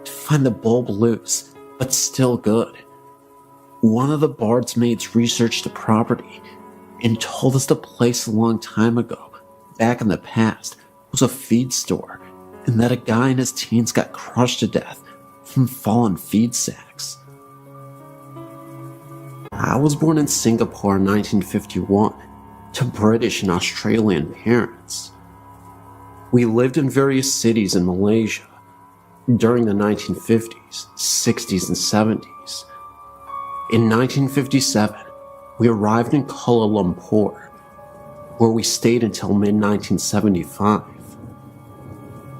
to find the bulb loose, but still good. One of the barmaids researched the property and told us the place a long time ago, back in the past, was a feed store, and that a guy in his teens got crushed to death from fallen feed sacks. I was born in Singapore in 1951 to British and Australian parents. We lived in various cities in Malaysia during the 1950s, 60s, and 70s. In 1957, we arrived in Kuala Lumpur, where we stayed until mid-1975.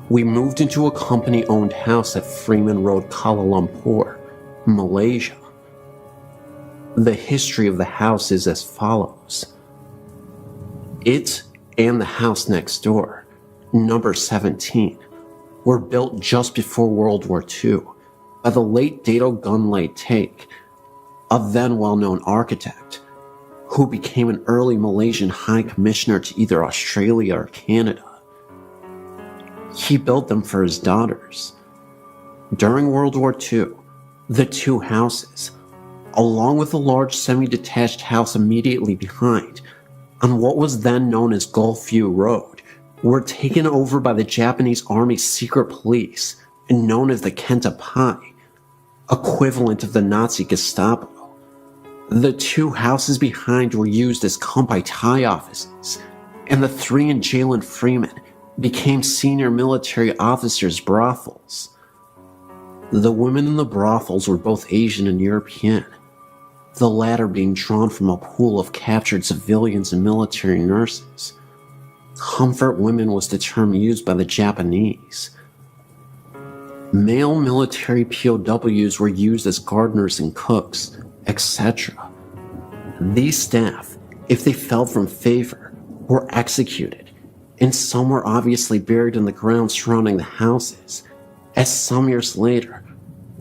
We moved into a company-owned house at Freeman Road, Kuala Lumpur, Malaysia. The history of the house is as follows. It and the house next door, number 17, were built just before World War II by the late Dato Gunlay Take, a then well-known architect, who became an early Malaysian High Commissioner to either Australia or Canada. He built them for his daughters. During World War II, the 2 houses, along with a large semi-detached house immediately behind, on what was then known as Gulfview Road, were taken over by the Japanese Army's secret police and known as the Kenta Pai, equivalent of the Nazi Gestapo. The 2 houses behind were used as compilation offices, and the 3 in jail in Freeman became senior military officers' brothels. The women in the brothels were both Asian and European, the latter being drawn from a pool of captured civilians and military nurses. Comfort women was the term used by the Japanese. Male military POWs were used as gardeners and cooks, etc. These staff, if they fell from favor, were executed, and some were obviously buried in the ground surrounding the houses, as some years later,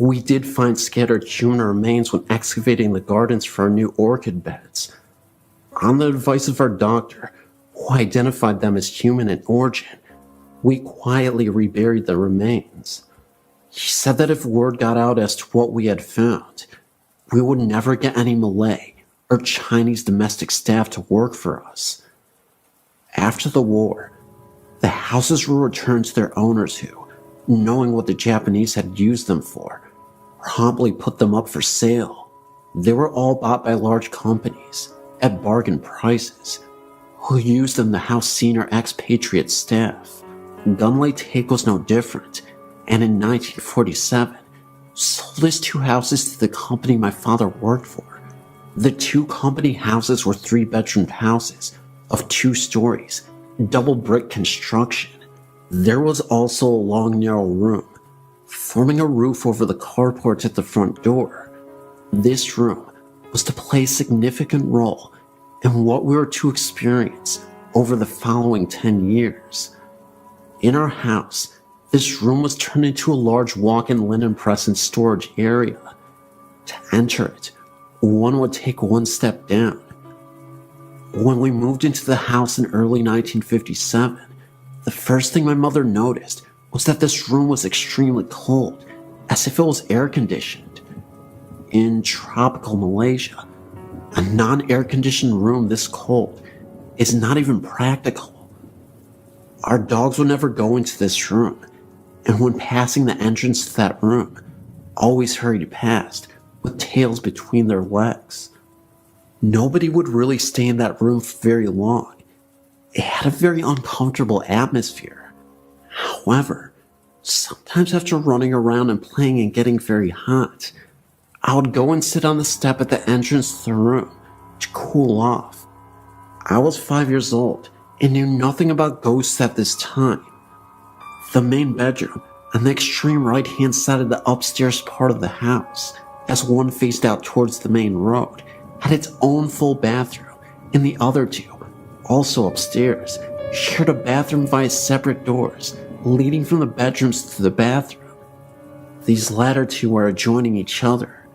We did find scattered human remains when excavating the gardens for our new orchid beds. On the advice of our doctor, who identified them as human in origin, we quietly reburied the remains. He said that if word got out as to what we had found, we would never get any Malay or Chinese domestic staff to work for us. After the war, the houses were returned to their owners who, knowing what the Japanese had used them for, promptly put them up for sale. They were all bought by large companies at bargain prices, who used them to house senior expatriate staff. Gunlay Take was no different, and in 1947, sold his 2 houses to the company my father worked for. The 2 company houses were 3-bedroom houses of 2 stories, double brick construction. There was also a long narrow room, forming a roof over the carport at the front door. This room was to play a significant role in what we were to experience over the following 10 years. In our house, this room was turned into a large walk-in linen press and storage area. To enter it, one would take 1 step down. When we moved into the house in early 1957, the first thing my mother noticed was that this room was extremely cold, as if it was air-conditioned. In tropical Malaysia, a non-air-conditioned room this cold is not even practical. Our dogs would never go into this room, and when passing the entrance to that room, always hurried past with tails between their legs. Nobody would really stay in that room for very long. It had a very uncomfortable atmosphere. However, sometimes after running around and playing and getting very hot, I would go and sit on the step at the entrance to the room to cool off. I was 5 years old and knew nothing about ghosts at this time. The main bedroom, on the extreme right-hand side of the upstairs part of the house, as one faced out towards the main road, had its own full bathroom, and the other 2, also upstairs, shared a bathroom via separate doors leading from the bedrooms to the bathroom. These latter 2 were adjoining each other.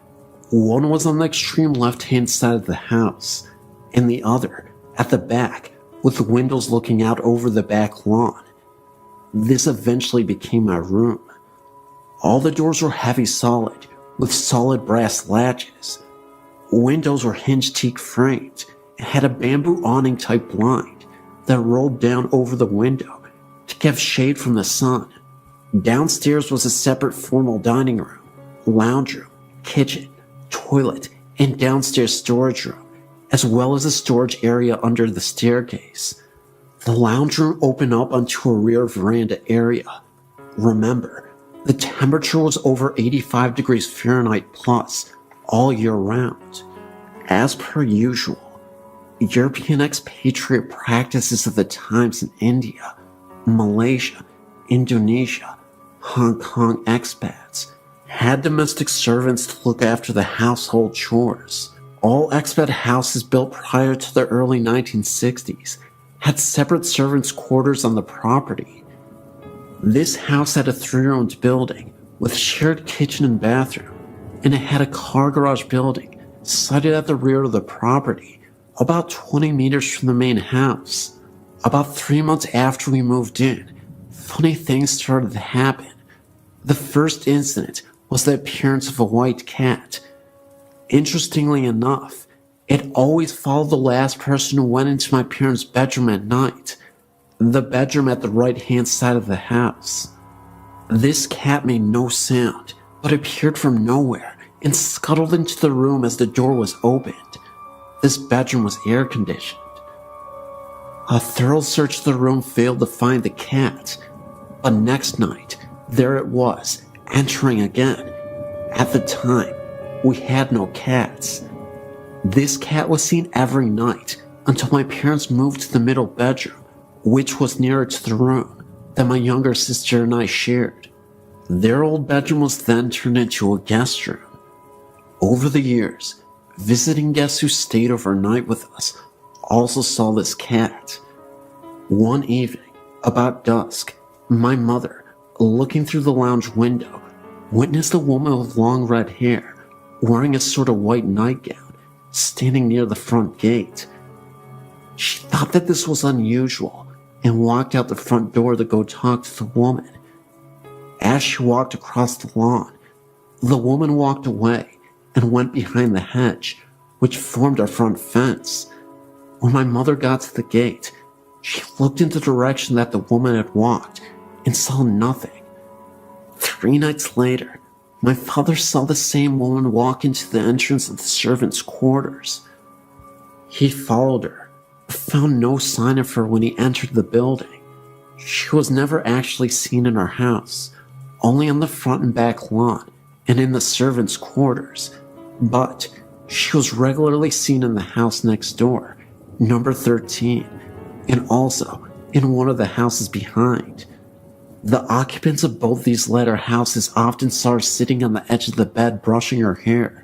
One was on the extreme left-hand side of the house, and the other at the back, with windows looking out over the back lawn. This eventually became my room. All the doors were heavy solid, with solid brass latches. Windows were hinged teak framed and had a bamboo awning type blind that rolled down over the window to give shade from the sun. Downstairs was a separate formal dining room, lounge room, kitchen, toilet, and downstairs storage room, as well as a storage area under the staircase. The lounge room opened up onto a rear veranda area. Remember, the temperature was over 85 degrees Fahrenheit plus all year round. As per usual, European expatriate practices of the times in India, Malaysia, Indonesia, Hong Kong expats had domestic servants to look after the household chores. All expat houses built prior to the early 1960s had separate servants' quarters on the property. This house had a 3-roomed building with shared kitchen and bathroom, and it had a car garage building sited at the rear of the property, about 20 meters from the main house. About 3 months after we moved in, funny things started to happen. The first incident was the appearance of a white cat. Interestingly enough, it always followed the last person who went into my parents' bedroom at night, the bedroom at the right-hand side of the house. This cat made no sound, but appeared from nowhere and scuttled into the room as the door was opened. This bedroom was air-conditioned. A thorough search of the room failed to find the cat, but next night, there it was, entering again. At the time, we had no cats. This cat was seen every night until my parents moved to the middle bedroom, which was nearer to the room that my younger sister and I shared. Their old bedroom was then turned into a guest room. Over the years, visiting guests who stayed overnight with us also saw this cat. One evening, about dusk, my mother, looking through the lounge window, witnessed a woman with long red hair, wearing a sort of white nightgown, standing near the front gate. She thought that this was unusual and walked out the front door to go talk to the woman. As she walked across the lawn, the woman walked away and went behind the hedge, which formed our front fence. When my mother got to the gate, she looked in the direction that the woman had walked and saw nothing. 3 nights later, my father saw the same woman walk into the entrance of the servants' quarters. He followed her, but found no sign of her when he entered the building. She was never actually seen in our house, only on the front and back lawn and in the servants' quarters, but she was regularly seen in the house next door, number 13, and also in one of the houses behind. The occupants of both these latter houses often saw her sitting on the edge of the bed brushing her hair,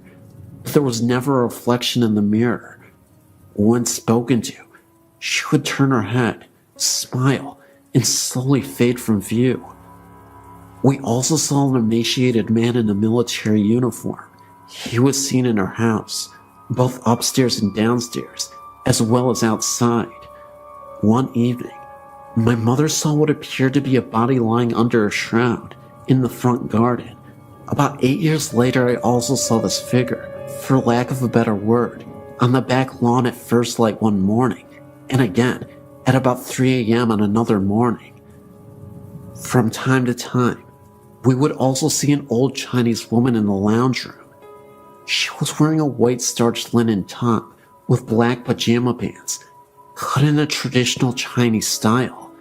but there was never a reflection in the mirror. When spoken to, she would turn her head, smile, and slowly fade from view. We also saw an emaciated man in a military uniform. He was seen in our house, both upstairs and downstairs, as well as outside. One evening, my mother saw what appeared to be a body lying under a shroud in the front garden. About 8 years later, I also saw this figure, for lack of a better word, on the back lawn at first light one morning, and again at about 3 a.m. on another morning. From time to time, we would also see an old Chinese woman in the lounge room. She was wearing a white starched linen top with black pajama pants, cut in a traditional Chinese style.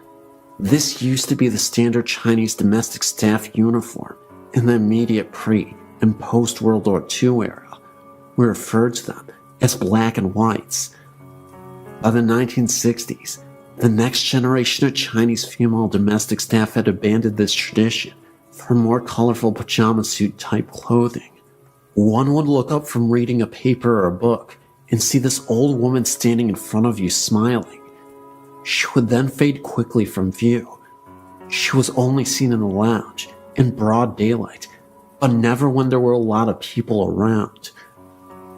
This used to be the standard Chinese domestic staff uniform in the immediate pre- and post-World War II era. We referred to them as black and whites. By the 1960s, the next generation of Chinese female domestic staff had abandoned this tradition for more colorful pajama suit type clothing. One would look up from reading a paper or a book and see this old woman standing in front of you smiling. She would then fade quickly from view. She was only seen in the lounge, in broad daylight, but never when there were a lot of people around.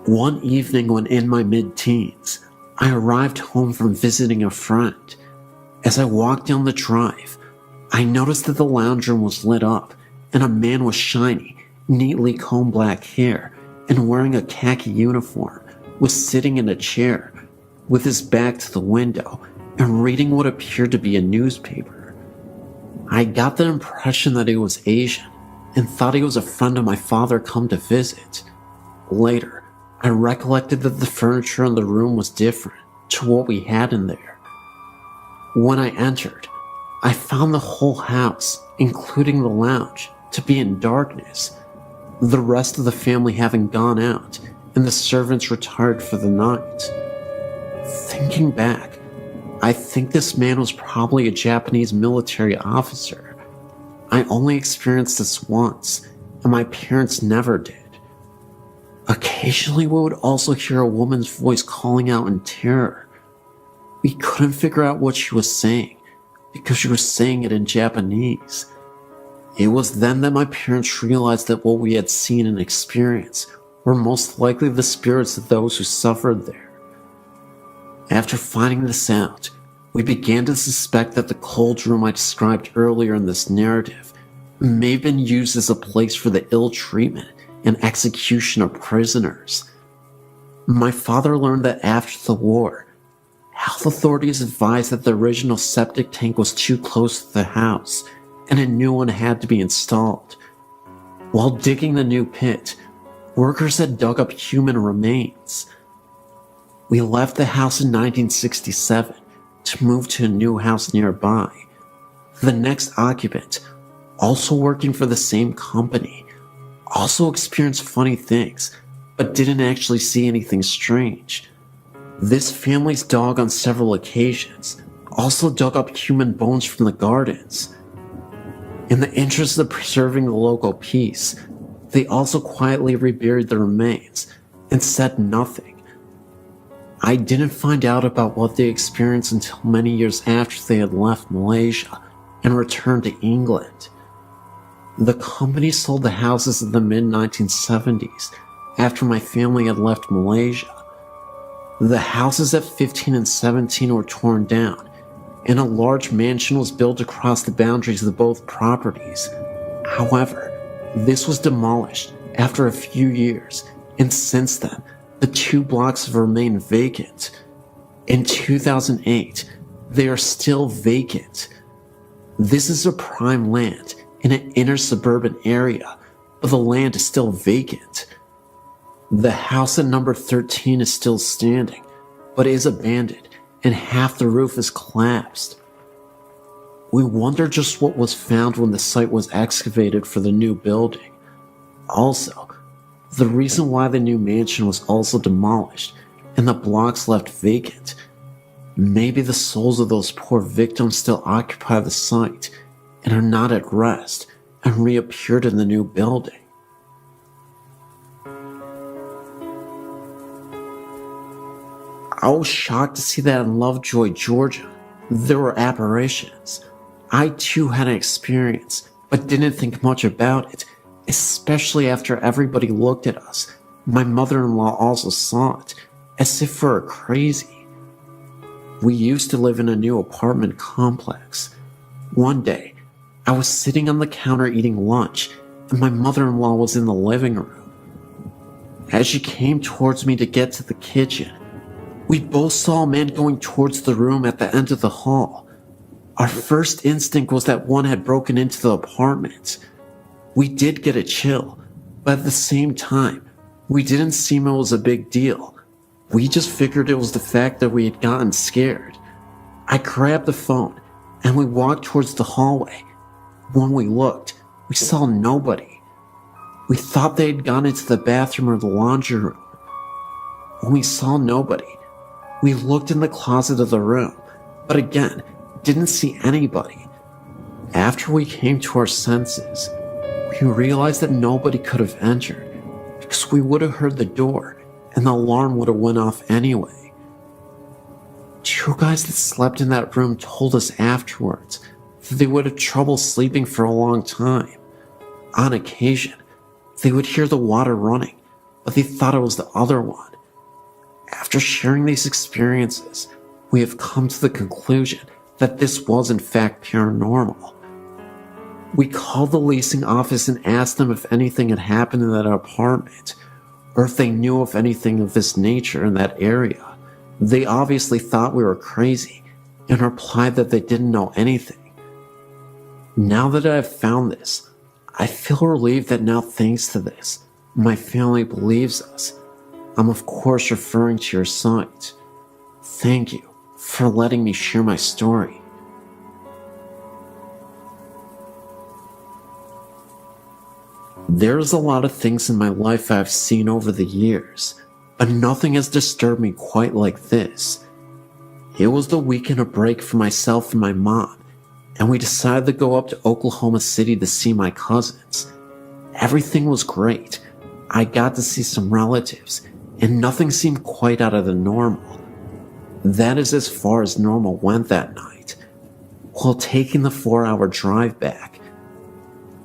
One evening when in my mid-teens, I arrived home from visiting a friend. As I walked down the drive, I noticed that the lounge room was lit up, and a man with shiny, neatly combed black hair and wearing a khaki uniform was sitting in a chair with his back to the window and reading what appeared to be a newspaper. I got the impression that he was Asian and thought he was a friend of my father come to visit. Later, I recollected that the furniture in the room was different to what we had in there. When I entered, I found the whole house, including the lounge, to be in darkness, the rest of the family having gone out and the servants retired for the night. Thinking back, I think this man was probably a Japanese military officer. I only experienced this once, and my parents never did. Occasionally we would also hear a woman's voice calling out in terror. We couldn't figure out what she was saying, because she was saying it in Japanese. It was then that my parents realized that what we had seen and experienced were most likely the spirits of those who suffered there. After finding this out, we began to suspect that the cold room I described earlier in this narrative may have been used as a place for the ill treatment and execution of prisoners. My father learned that after the war, health authorities advised that the original septic tank was too close to the house and a new one had to be installed. While digging the new pit, workers had dug up human remains. We left the house in 1967 to move to a new house nearby. The next occupant, also working for the same company, also experienced funny things, but didn't actually see anything strange. This family's dog on several occasions also dug up human bones from the gardens. In the interest of preserving the local peace, they also quietly reburied the remains and said nothing. I didn't find out about what they experienced until many years after they had left Malaysia and returned to England. The company sold the houses in the mid-1970s after my family had left Malaysia. The houses at 15 and 17 were torn down, and a large mansion was built across the boundaries of both properties. However, this was demolished after a few years, and since then, the 2 blocks have remained vacant. In 2008, they are still vacant. This is a prime land in an inner suburban area, but the land is still vacant. The house at number 13 is still standing, but is abandoned, and half the roof is collapsed. We wonder just what was found when the site was excavated for the new building. Also, the reason why the new mansion was also demolished and the blocks left vacant. Maybe the souls of those poor victims still occupy the site and are not at rest and reappeared in the new building. I was shocked to see that in Lovejoy, Georgia, there were apparitions. I too had an experience, but didn't think much about it, especially after everybody looked at us. My mother-in-law also saw it, as if we were crazy. We used to live in a new apartment complex. One day, I was sitting on the counter eating lunch, and my mother-in-law was in the living room. As she came towards me to get to the kitchen, we both saw a man going towards the room at the end of the hall. Our first instinct was that one had broken into the apartment. We did get a chill, but at the same time, we didn't seem it was a big deal. We just figured it was the fact that we had gotten scared. I grabbed the phone, and we walked towards the hallway. When we looked, we saw nobody. We thought they had gone into the bathroom or the laundry room. When we saw nobody, we looked in the closet of the room, but again, didn't see anybody. After we came to our senses, we realized that nobody could have entered because we would have heard the door and the alarm would have went off anyway. 2 guys that slept in that room told us afterwards that they would have trouble sleeping for a long time. On occasion, they would hear the water running, but they thought it was the other one. After sharing these experiences, we have come to the conclusion that this was in fact paranormal. We called the leasing office and asked them if anything had happened in that apartment, or if they knew of anything of this nature in that area. They obviously thought we were crazy, and replied that they didn't know anything. Now that I have found this, I feel relieved that now, thanks to this, my family believes us. I'm of course referring to your site. Thank you for letting me share my story. There's a lot of things in my life I've seen over the years, but nothing has disturbed me quite like this. It was the weekend of break for myself and my mom, and we decided to go up to Oklahoma City to see my cousins. Everything was great. I got to see some relatives, and nothing seemed quite out of the normal. That is as far as normal went that night. While taking the 4-hour drive back,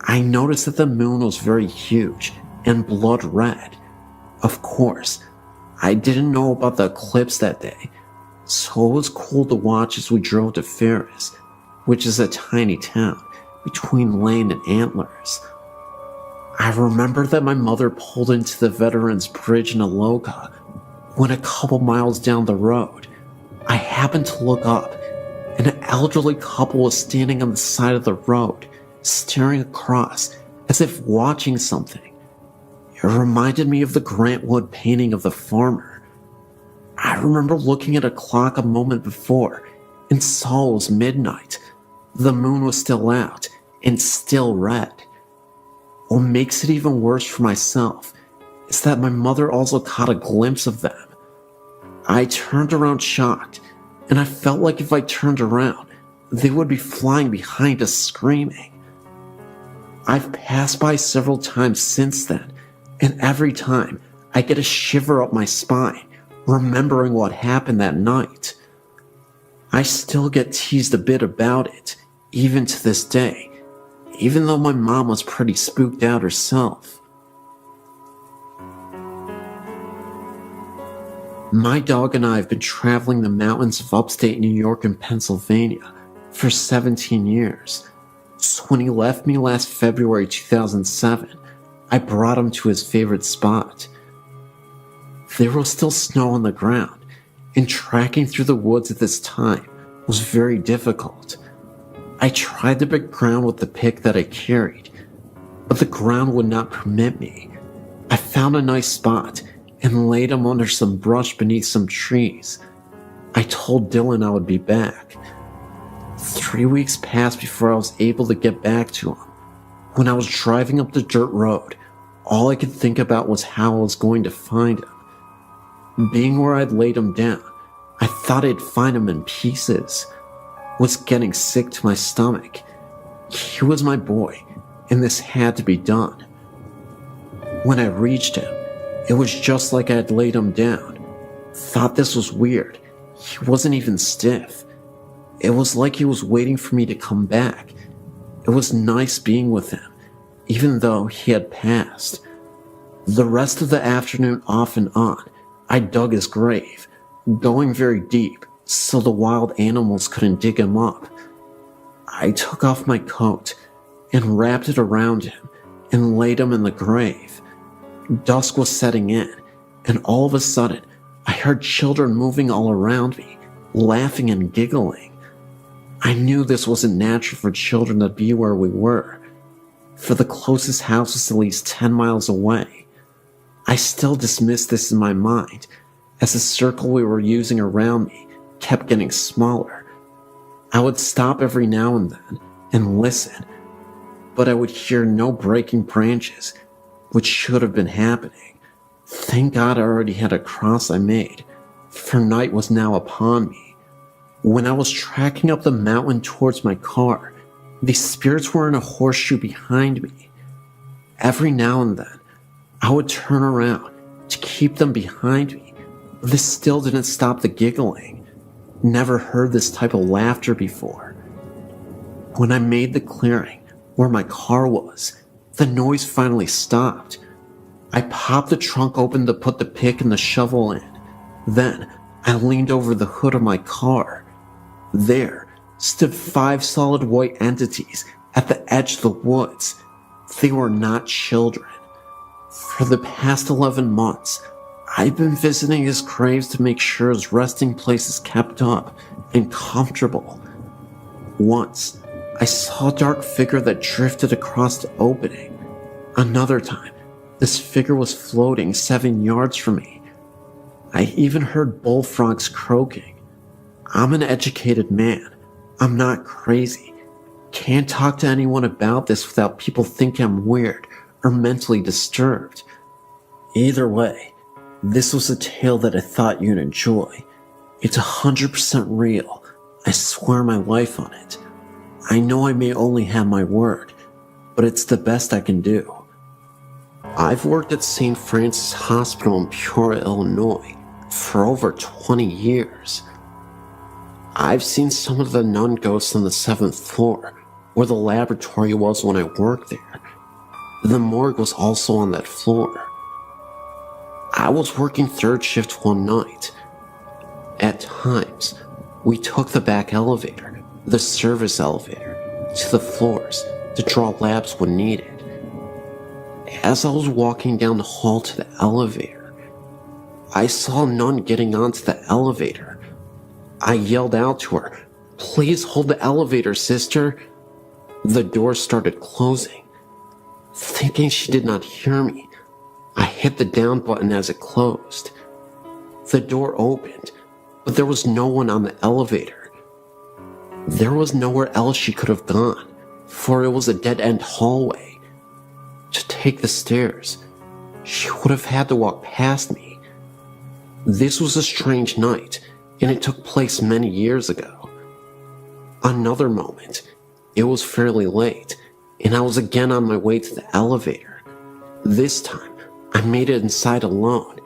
I noticed that the moon was very huge and blood red. Of course, I didn't know about the eclipse that day, so it was cool to watch as we drove to Ferris, which is a tiny town between Lane and Antlers. I remember that my mother pulled into the Veterans Bridge in Aloka when a couple miles down the road, I happened to look up, and an elderly couple was standing on the side of the road, staring across as if watching something. It reminded me of the Grant Wood painting of the farmer. I remember looking at a clock a moment before and saw it was midnight. The moon was still out and still red. What makes it even worse for myself is that my mother also caught a glimpse of them. I turned around shocked, and I felt like if I turned around, they would be flying behind us screaming. I've passed by several times since then, and every time I get a shiver up my spine, remembering what happened that night. I still get teased a bit about it, even to this day. even though my mom was pretty spooked out herself. My dog and I have been traveling the mountains of upstate New York and Pennsylvania for 17 years. So when he left me last February 2007, I brought him to his favorite spot. There was still snow on the ground, and tracking through the woods at this time was very difficult. I tried to break ground with the pick that I carried, but the ground would not permit me. I found a nice spot and laid him under some brush beneath some trees. I told Dylan I would be back. 3 weeks passed before I was able to get back to him. When I was driving up the dirt road, all I could think about was how I was going to find him. Being where I'd laid him down, I thought I'd find him in pieces. Was getting sick to my stomach. He was my boy, and this had to be done. When I reached him, it was just like I had laid him down. Thought this was weird. He wasn't even stiff. It was like he was waiting for me to come back. It was nice being with him, even though he had passed. The rest of the afternoon off and on, I dug his grave, going very deep so the wild animals couldn't dig him up. I took off my coat and wrapped it around him and laid him in the grave. Dusk was setting in, and all of a sudden, I heard children moving all around me, laughing and giggling. I knew this wasn't natural for children to be where we were, for the closest house was at least 10 miles away. I still dismissed this in my mind, as the circle we were using around me kept getting smaller. I would stop every now and then and listen, but I would hear no breaking branches, which should have been happening. Thank God I already had a cross I made, for night was now upon me. When I was tracking up the mountain towards my car, these spirits were in a horseshoe behind me. Every now and then, I would turn around to keep them behind me, but this still didn't stop the giggling. Never heard this type of laughter before. When I made the clearing where my car was, the noise finally stopped. I popped the trunk open to put the pick and the shovel in. Then, I leaned over the hood of my car. There stood 5 solid white entities at the edge of the woods. They were not children. For the past 11 months, I've been visiting his graves to make sure his resting place is kept up and comfortable. Once, I saw a dark figure that drifted across the opening. Another time, this figure was floating 7 yards from me. I even heard bullfrogs croaking. I'm an educated man. I'm not crazy. Can't talk to anyone about this without people thinking I'm weird or mentally disturbed. Either way, this was a tale that I thought you'd enjoy. It's 100% real. I swear my life on it. I know I may only have my word, but it's the best I can do. I've worked at St. Francis Hospital in Peoria, Illinois for over 20 years. I've seen some of the nun ghosts on the 7th floor, where the laboratory was when I worked there. The morgue was also on that floor. I was working 3rd shift one night. At times, we took the back elevator, the service elevator, to the floors to draw labs when needed. As I was walking down the hall to the elevator, I saw a nun getting onto the elevator. I yelled out to her, "Please hold the elevator, sister." The door started closing. Thinking she did not hear me, I hit the down button as it closed. The door opened, but there was no one on the elevator. There was nowhere else she could have gone, for it was a dead-end hallway. To take the stairs, she would have had to walk past me. This was a strange night, and it took place many years ago. Another moment, it was fairly late, and I was again on my way to the elevator. This time, I made it inside alone,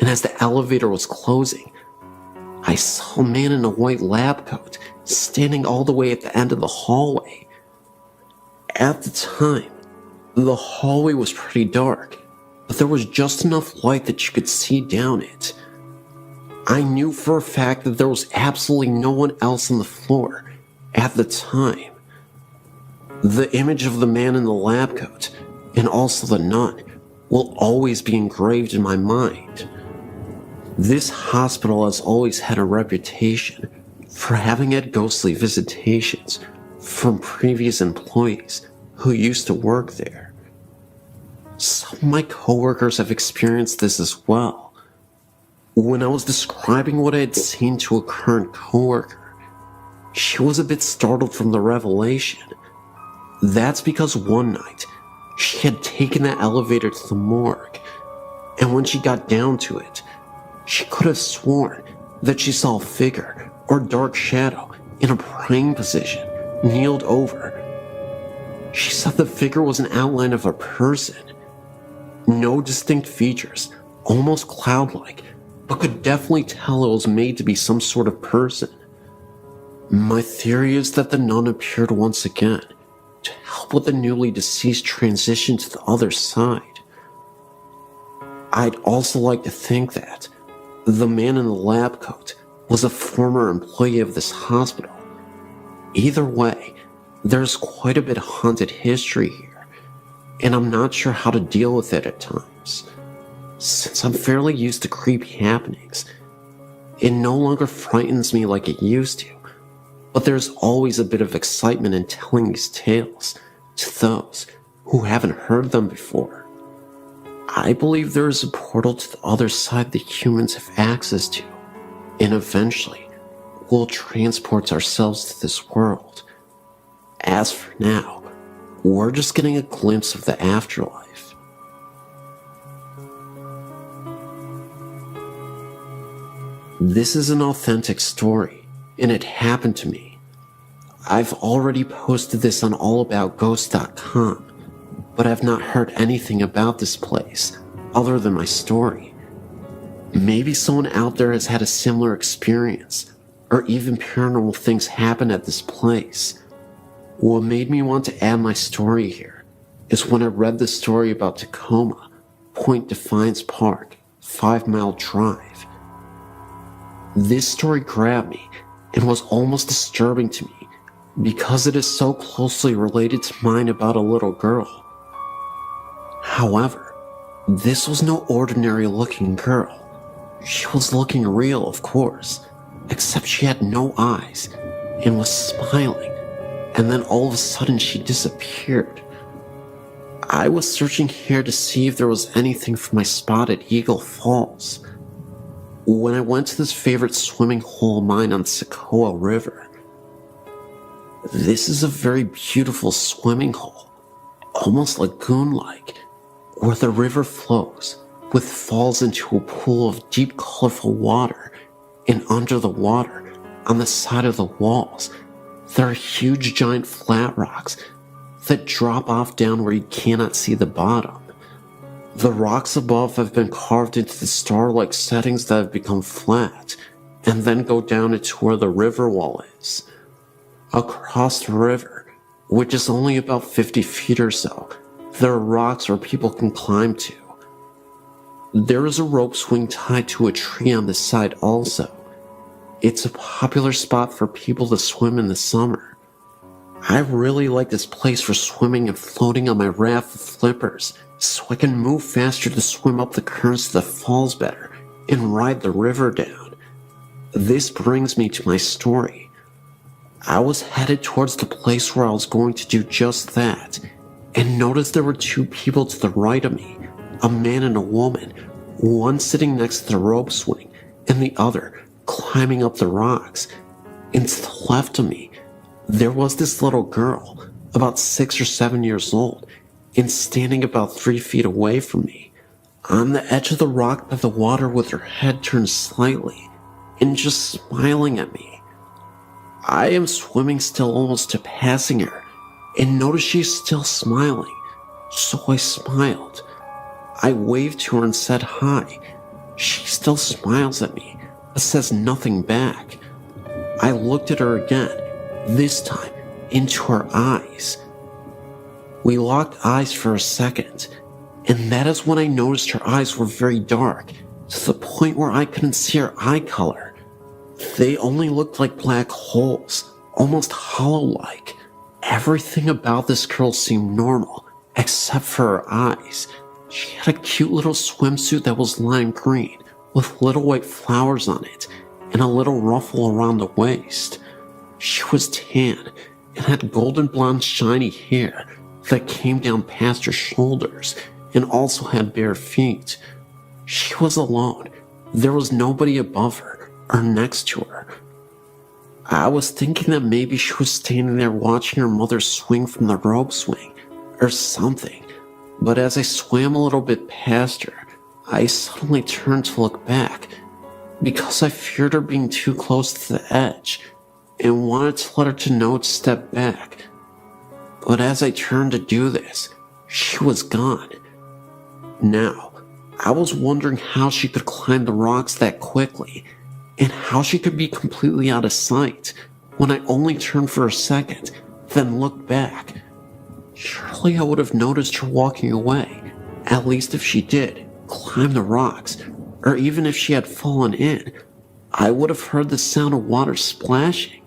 and as the elevator was closing, I saw a man in a white lab coat standing all the way at the end of the hallway. At the time, the hallway was pretty dark, but there was just enough light that you could see down it. I knew for a fact that there was absolutely no one else on the floor at the time. The image of the man in the lab coat, and also the nun, will always be engraved in my mind. This hospital has always had a reputation for having had ghostly visitations from previous employees who used to work there. Some of my coworkers have experienced this as well. When I was describing what I had seen to a current coworker, she was a bit startled from the revelation. That's because one night, she had taken the elevator to the morgue, and when she got down to it, she could have sworn that she saw a figure or dark shadow in a praying position, kneeled over. She said the figure was an outline of a person. No distinct features, almost cloud-like, but could definitely tell it was made to be some sort of person. My theory is that the nun appeared once again to help with the newly deceased transition to the other side. I'd also like to think that the man in the lab coat was a former employee of this hospital. Either way, there's quite a bit of haunted history here, and I'm not sure how to deal with it at times. Since I'm fairly used to creepy happenings, it no longer frightens me like it used to, but there's always a bit of excitement in telling these tales to those who haven't heard them before. I believe there is a portal to the other side that humans have access to, and eventually we'll transport ourselves to this world. As for now, we're just getting a glimpse of the afterlife. This is an authentic story, and it happened to me. I've already posted this on allaboutghosts.com, but I've not heard anything about this place other than my story. Maybe someone out there has had a similar experience, or even paranormal things happen at this place. What made me want to add my story here is when I read the story about Tacoma, Point Defiance Park, 5 Mile Drive. This story grabbed me and was almost disturbing to me because it is so closely related to mine about a little girl. However, this was no ordinary looking girl. She was looking real, of course, except she had no eyes and was smiling, and then all of a sudden she disappeared. I was searching here to see if there was anything from my spot at Eagle Falls. When I went to this favorite swimming hole of mine on the Sequoia River. This is a very beautiful swimming hole, almost lagoon-like, where the river flows, with falls into a pool of deep colorful water, and under the water, on the side of the walls, there are huge giant flat rocks that drop off down where you cannot see the bottom. The rocks above have been carved into the star-like settings that have become flat, and then go down into where the river wall is. Across the river, which is only about 50 feet or so, there are rocks where people can climb to. There is a rope swing tied to a tree on this side also. It's a popular spot for people to swim in the summer. I really like this place for swimming and floating on my raft with flippers, so I can move faster to swim up the currents of the falls better and ride the river down. This brings me to my story. I was headed towards the place where I was going to do just that, and noticed there were two people to the right of me, a man and a woman, one sitting next to the rope swing, and the other climbing up the rocks. And to the left of me, there was this little girl, about 6 or 7 years old, and standing about 3 feet away from me, on the edge of the rock by the water with her head turned slightly, and just smiling at me. I am swimming still almost to passing her, and notice she's still smiling, so I smiled. I waved to her and said hi. She still smiles at me, but says nothing back. I looked at her again, this time into her eyes. We locked eyes for a second, and that is when I noticed her eyes were very dark, to the point where I couldn't see her eye color. They only looked like black holes, almost hollow-like. Everything about this girl seemed normal, except for her eyes. She had a cute little swimsuit that was lime green, with little white flowers on it, and a little ruffle around the waist. She was tan, and had golden blonde shiny hair that came down past her shoulders, and also had bare feet. She was alone. There was nobody above her, or next to her. I was thinking that maybe she was standing there watching her mother swing from the rope swing, or something. But as I swam a little bit past her, I suddenly turned to look back, because I feared her being too close to the edge, and wanted to let her to know to step back. But as I turned to do this, she was gone. Now, I was wondering how she could climb the rocks that quickly, and how she could be completely out of sight when I only turned for a second, then looked back. Surely I would have noticed her walking away, at least if she did climb the rocks, or even if she had fallen in, I would have heard the sound of water splashing.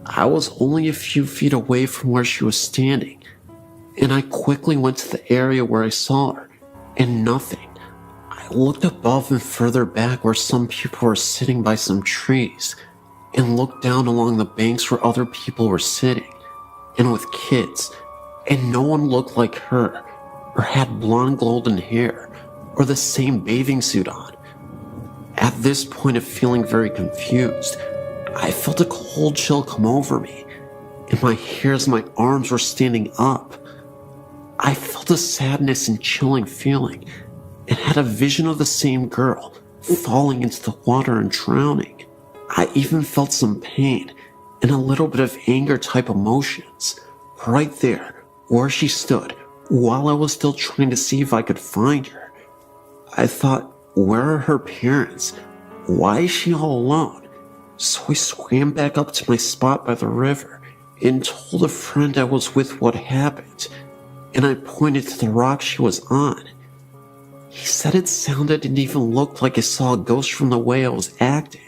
I was only a few feet away from where she was standing, and I quickly went to the area where I saw her, and nothing. I looked above and further back where some people were sitting by some trees, and looked down along the banks where other people were sitting, and with kids, and no one looked like her, or had blonde golden hair, or the same bathing suit on. At this point of feeling very confused, I felt a cold chill come over me, and my hairs and my arms were standing up. I felt a sadness and chilling feeling, and had a vision of the same girl falling into the water and drowning. I even felt some pain and a little bit of anger type emotions right there where she stood while I was still trying to see if I could find her. I thought, where are her parents? Why is she all alone? So I swam back up to my spot by the river and told a friend I was with what happened, and I pointed to the rock she was on. He said it sounded and even looked like I saw a ghost from the way I was acting.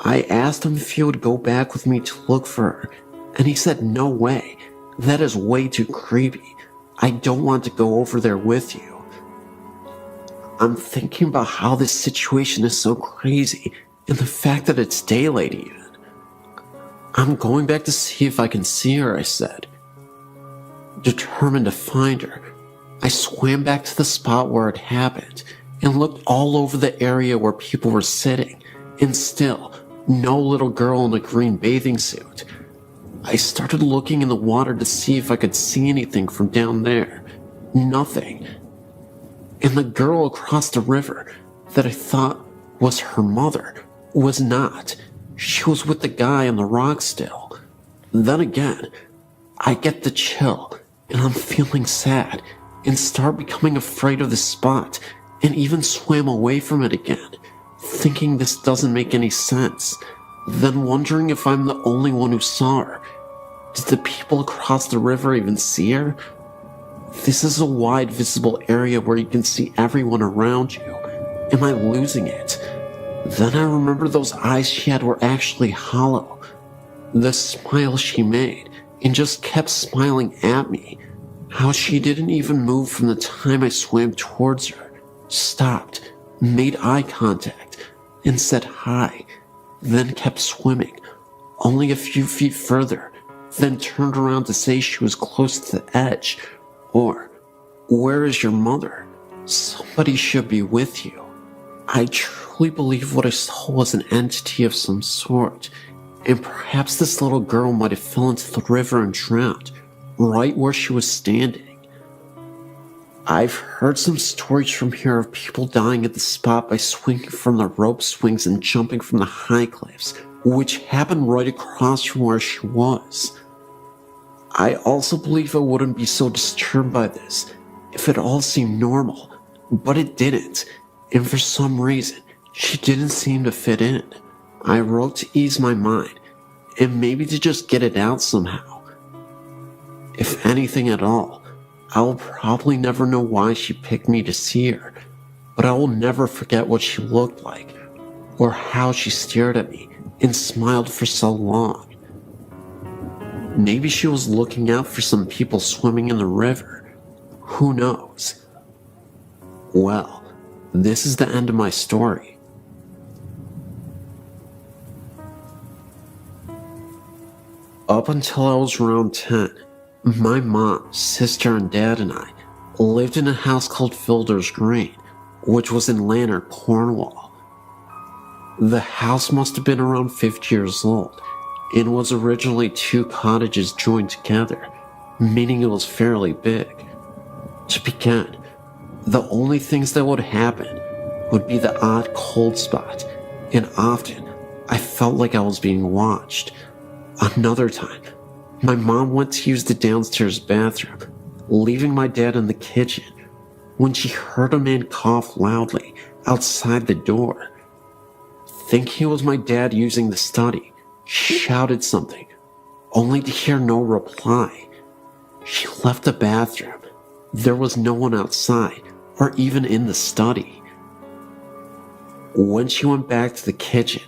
I asked him if he would go back with me to look for her, and he said no way. That is way too creepy. I don't want to go over there with you. I'm thinking about how this situation is so crazy, and the fact that it's daylight even. I'm going back to see if I can see her, I said. Determined to find her, I swam back to the spot where it happened and looked all over the area where people were sitting, and still, no little girl in a green bathing suit. I started looking in the water to see if I could see anything from down there. Nothing. And the girl across the river that I thought was her mother was not. She was with the guy on the rock still. Then again, I get the chill, and I'm feeling sad, and start becoming afraid of the spot, and even swam away from it again, thinking this doesn't make any sense, then wondering if I'm the only one who saw her. Did the people across the river even see her? This is a wide visible area where you can see everyone around you. Am I losing it? Then I remember those eyes she had were actually hollow. The smile she made, and just kept smiling at me. How she didn't even move from the time I swam towards her, stopped, made eye contact, and said hi, then kept swimming, only a few feet further, then turned around to say she was close to the edge, or, where is your mother? Somebody should be with you. I truly believe what I saw was an entity of some sort, and perhaps this little girl might have fell into the river and drowned, right where she was standing. I've heard some stories from here of people dying at the spot by swinging from the rope swings and jumping from the high cliffs, which happened right across from where she was. I also believe I wouldn't be so disturbed by this if it all seemed normal, but it didn't, and for some reason, she didn't seem to fit in. I wrote to ease my mind, and maybe to just get it out somehow. If anything at all, I will probably never know why she picked me to see her, but I will never forget what she looked like, or how she stared at me and smiled for so long. Maybe she was looking out for some people swimming in the river. Who knows? Well, this is the end of my story. Up until I was around 10, my mom, sister, and dad and I lived in a house called Fielder's Green, which was in Lanark, Cornwall. The house must have been around 50 years old, and was originally 2 cottages joined together, meaning it was fairly big. To begin, the only things that would happen would be the odd cold spot, and often I felt like I was being watched. Another time, my mom went to use the downstairs bathroom, leaving my dad in the kitchen, when she heard a man cough loudly outside the door. Thinking it was my dad using the study, she shouted something, only to hear no reply. She left the bathroom. There was no one outside, or even in the study. When she went back to the kitchen,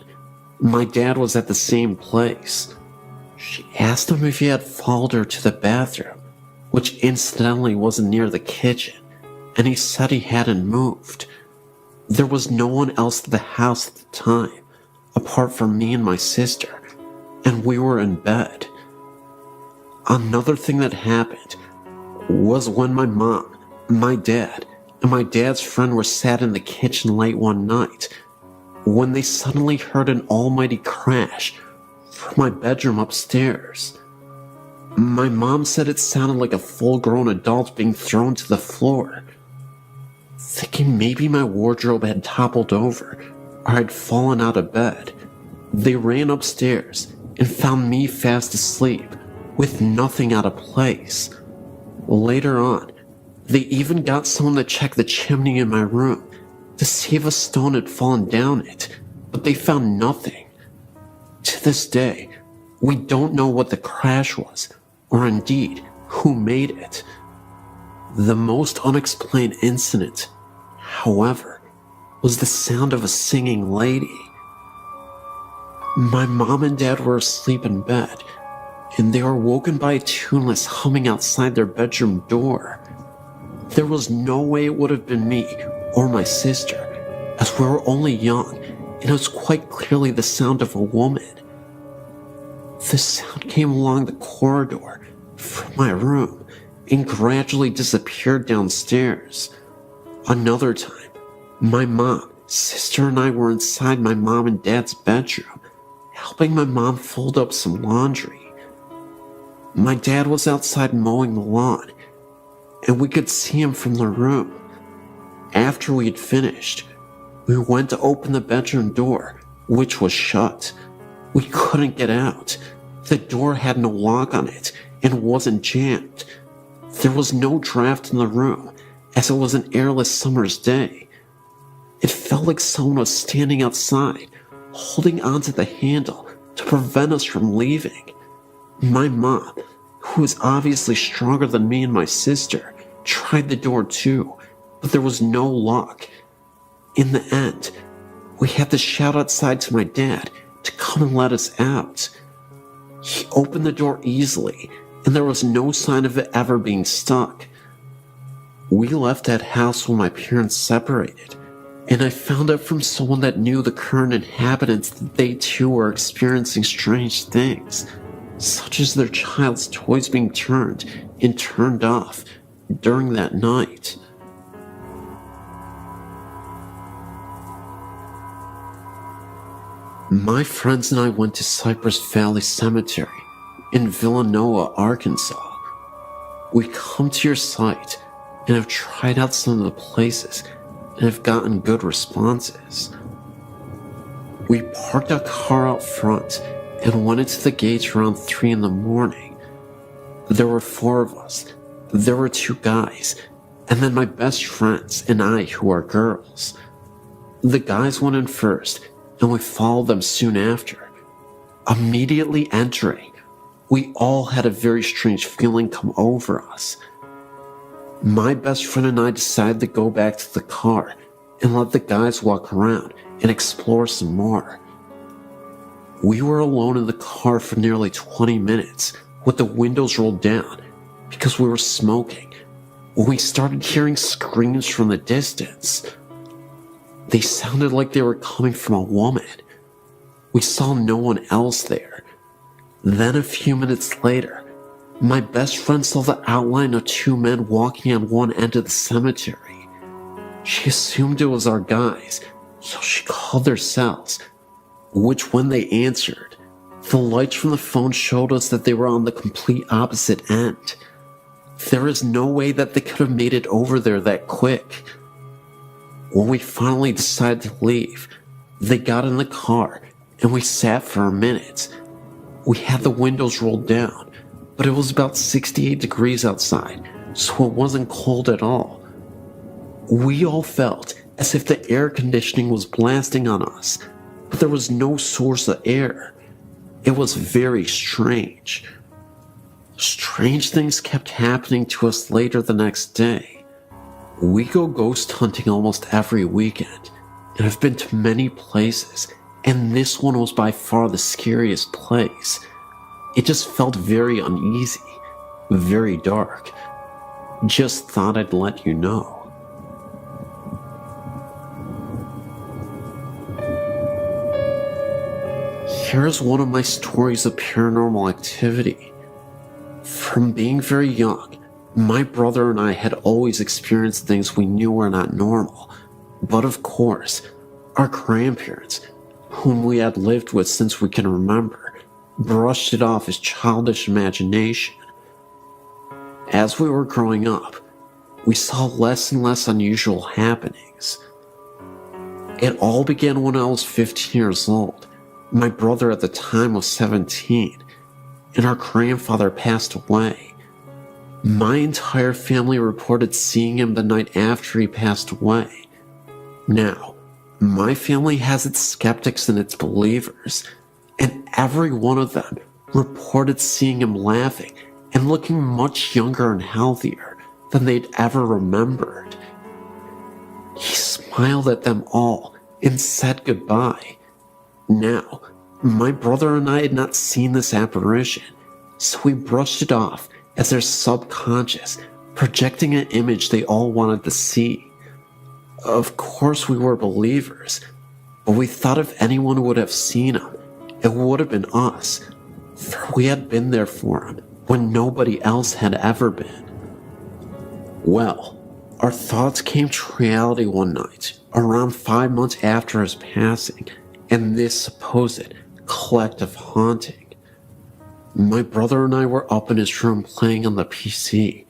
my dad was at the same place. She asked him if he had followed her to the bathroom, which incidentally wasn't near the kitchen, and he said he hadn't moved. There was no one else at the house at the time, apart from me and my sister, and we were in bed. Another thing that happened was when my mom, my dad, and my dad's friend were sat in the kitchen late one night, when they suddenly heard an almighty crash from my bedroom upstairs. My mom said it sounded like a full-grown adult being thrown to the floor. Thinking maybe my wardrobe had toppled over or had fallen out of bed, they ran upstairs and found me fast asleep with nothing out of place. Later on, they even got someone to check the chimney in my room to see if a stone had fallen down it, but they found nothing. To this day, we don't know what the crash was, or indeed who made it. The most unexplained incident, however, was the sound of a singing lady. My mom and dad were asleep in bed, and they were woken by a tuneless humming outside their bedroom door. There was no way it would have been me or my sister, as we were only young, and it was quite clearly the sound of a woman. The sound came along the corridor from my room and gradually disappeared downstairs. Another time, my mom, sister, and I were inside my mom and dad's bedroom, helping my mom fold up some laundry. My dad was outside mowing the lawn, and we could see him from the room. After we had finished, we went to open the bedroom door, which was shut. We couldn't get out. The door had no lock on it and wasn't jammed. There was no draft in the room, as it was an airless summer's day. It felt like someone was standing outside, holding onto the handle to prevent us from leaving. My mom, who was obviously stronger than me and my sister, tried the door too, but there was no lock. In the end, we had to shout outside to my dad to come and let us out. He opened the door easily, and there was no sign of it ever being stuck. We left that house when my parents separated, and I found out from someone that knew the current inhabitants that they too were experiencing strange things, such as their child's toys being turned and turned off during that night. My friends and I went to Cypress Valley Cemetery in Villanova, Arkansas. We come to your site and have tried out some of the places and have gotten good responses. We parked our car out front and went into the gates around 3 in the morning. There were 4 of us. There were 2 guys, and then my best friends and I, who are girls. The guys went in first, and we followed them soon after. Immediately entering, we all had a very strange feeling come over us. My best friend and I decided to go back to the car and let the guys walk around and explore some more. We were alone in the car for nearly 20 minutes with the windows rolled down because we were smoking when we started hearing screams from the distance. They sounded like they were coming from a woman. We saw no one else there. Then a few minutes later, my best friend saw the outline of two men walking on one end of the cemetery. She assumed it was our guys, so she called their cells, which when they answered, the lights from the phone showed us that they were on the complete opposite end. There is no way that they could have made it over there that quick. When we finally decided to leave, they got in the car and we sat for a minute. We had the windows rolled down, but it was about 68 degrees outside, so it wasn't cold at all. We all felt as if the air conditioning was blasting on us, but there was no source of air. It was very strange. Strange things kept happening to us later the next day. We go ghost hunting almost every weekend, and I've been to many places, and this one was by far the scariest place. It just felt very uneasy, very dark. Just thought I'd let you know. Here's one of my stories of paranormal activity. From being very young, my brother and I had always experienced things we knew were not normal. But of course, our grandparents, whom we had lived with since we can remember, brushed it off as childish imagination. As we were growing up, we saw less and less unusual happenings. It all began when I was 15 years old. My brother at the time was 17, and our grandfather passed away. My entire family reported seeing him the night after he passed away. Now, my family has its skeptics and its believers, and every one of them reported seeing him laughing and looking much younger and healthier than they'd ever remembered. He smiled at them all and said goodbye. Now, my brother and I had not seen this apparition, so we brushed it off as their subconscious projecting an image they all wanted to see. Of course we were believers, but we thought if anyone would have seen him, it would have been us, for we had been there for him when nobody else had ever been. Well, our thoughts came to reality one night, around 5 months after his passing, and this supposed collective haunting. My brother and I were up in his room playing on the PC.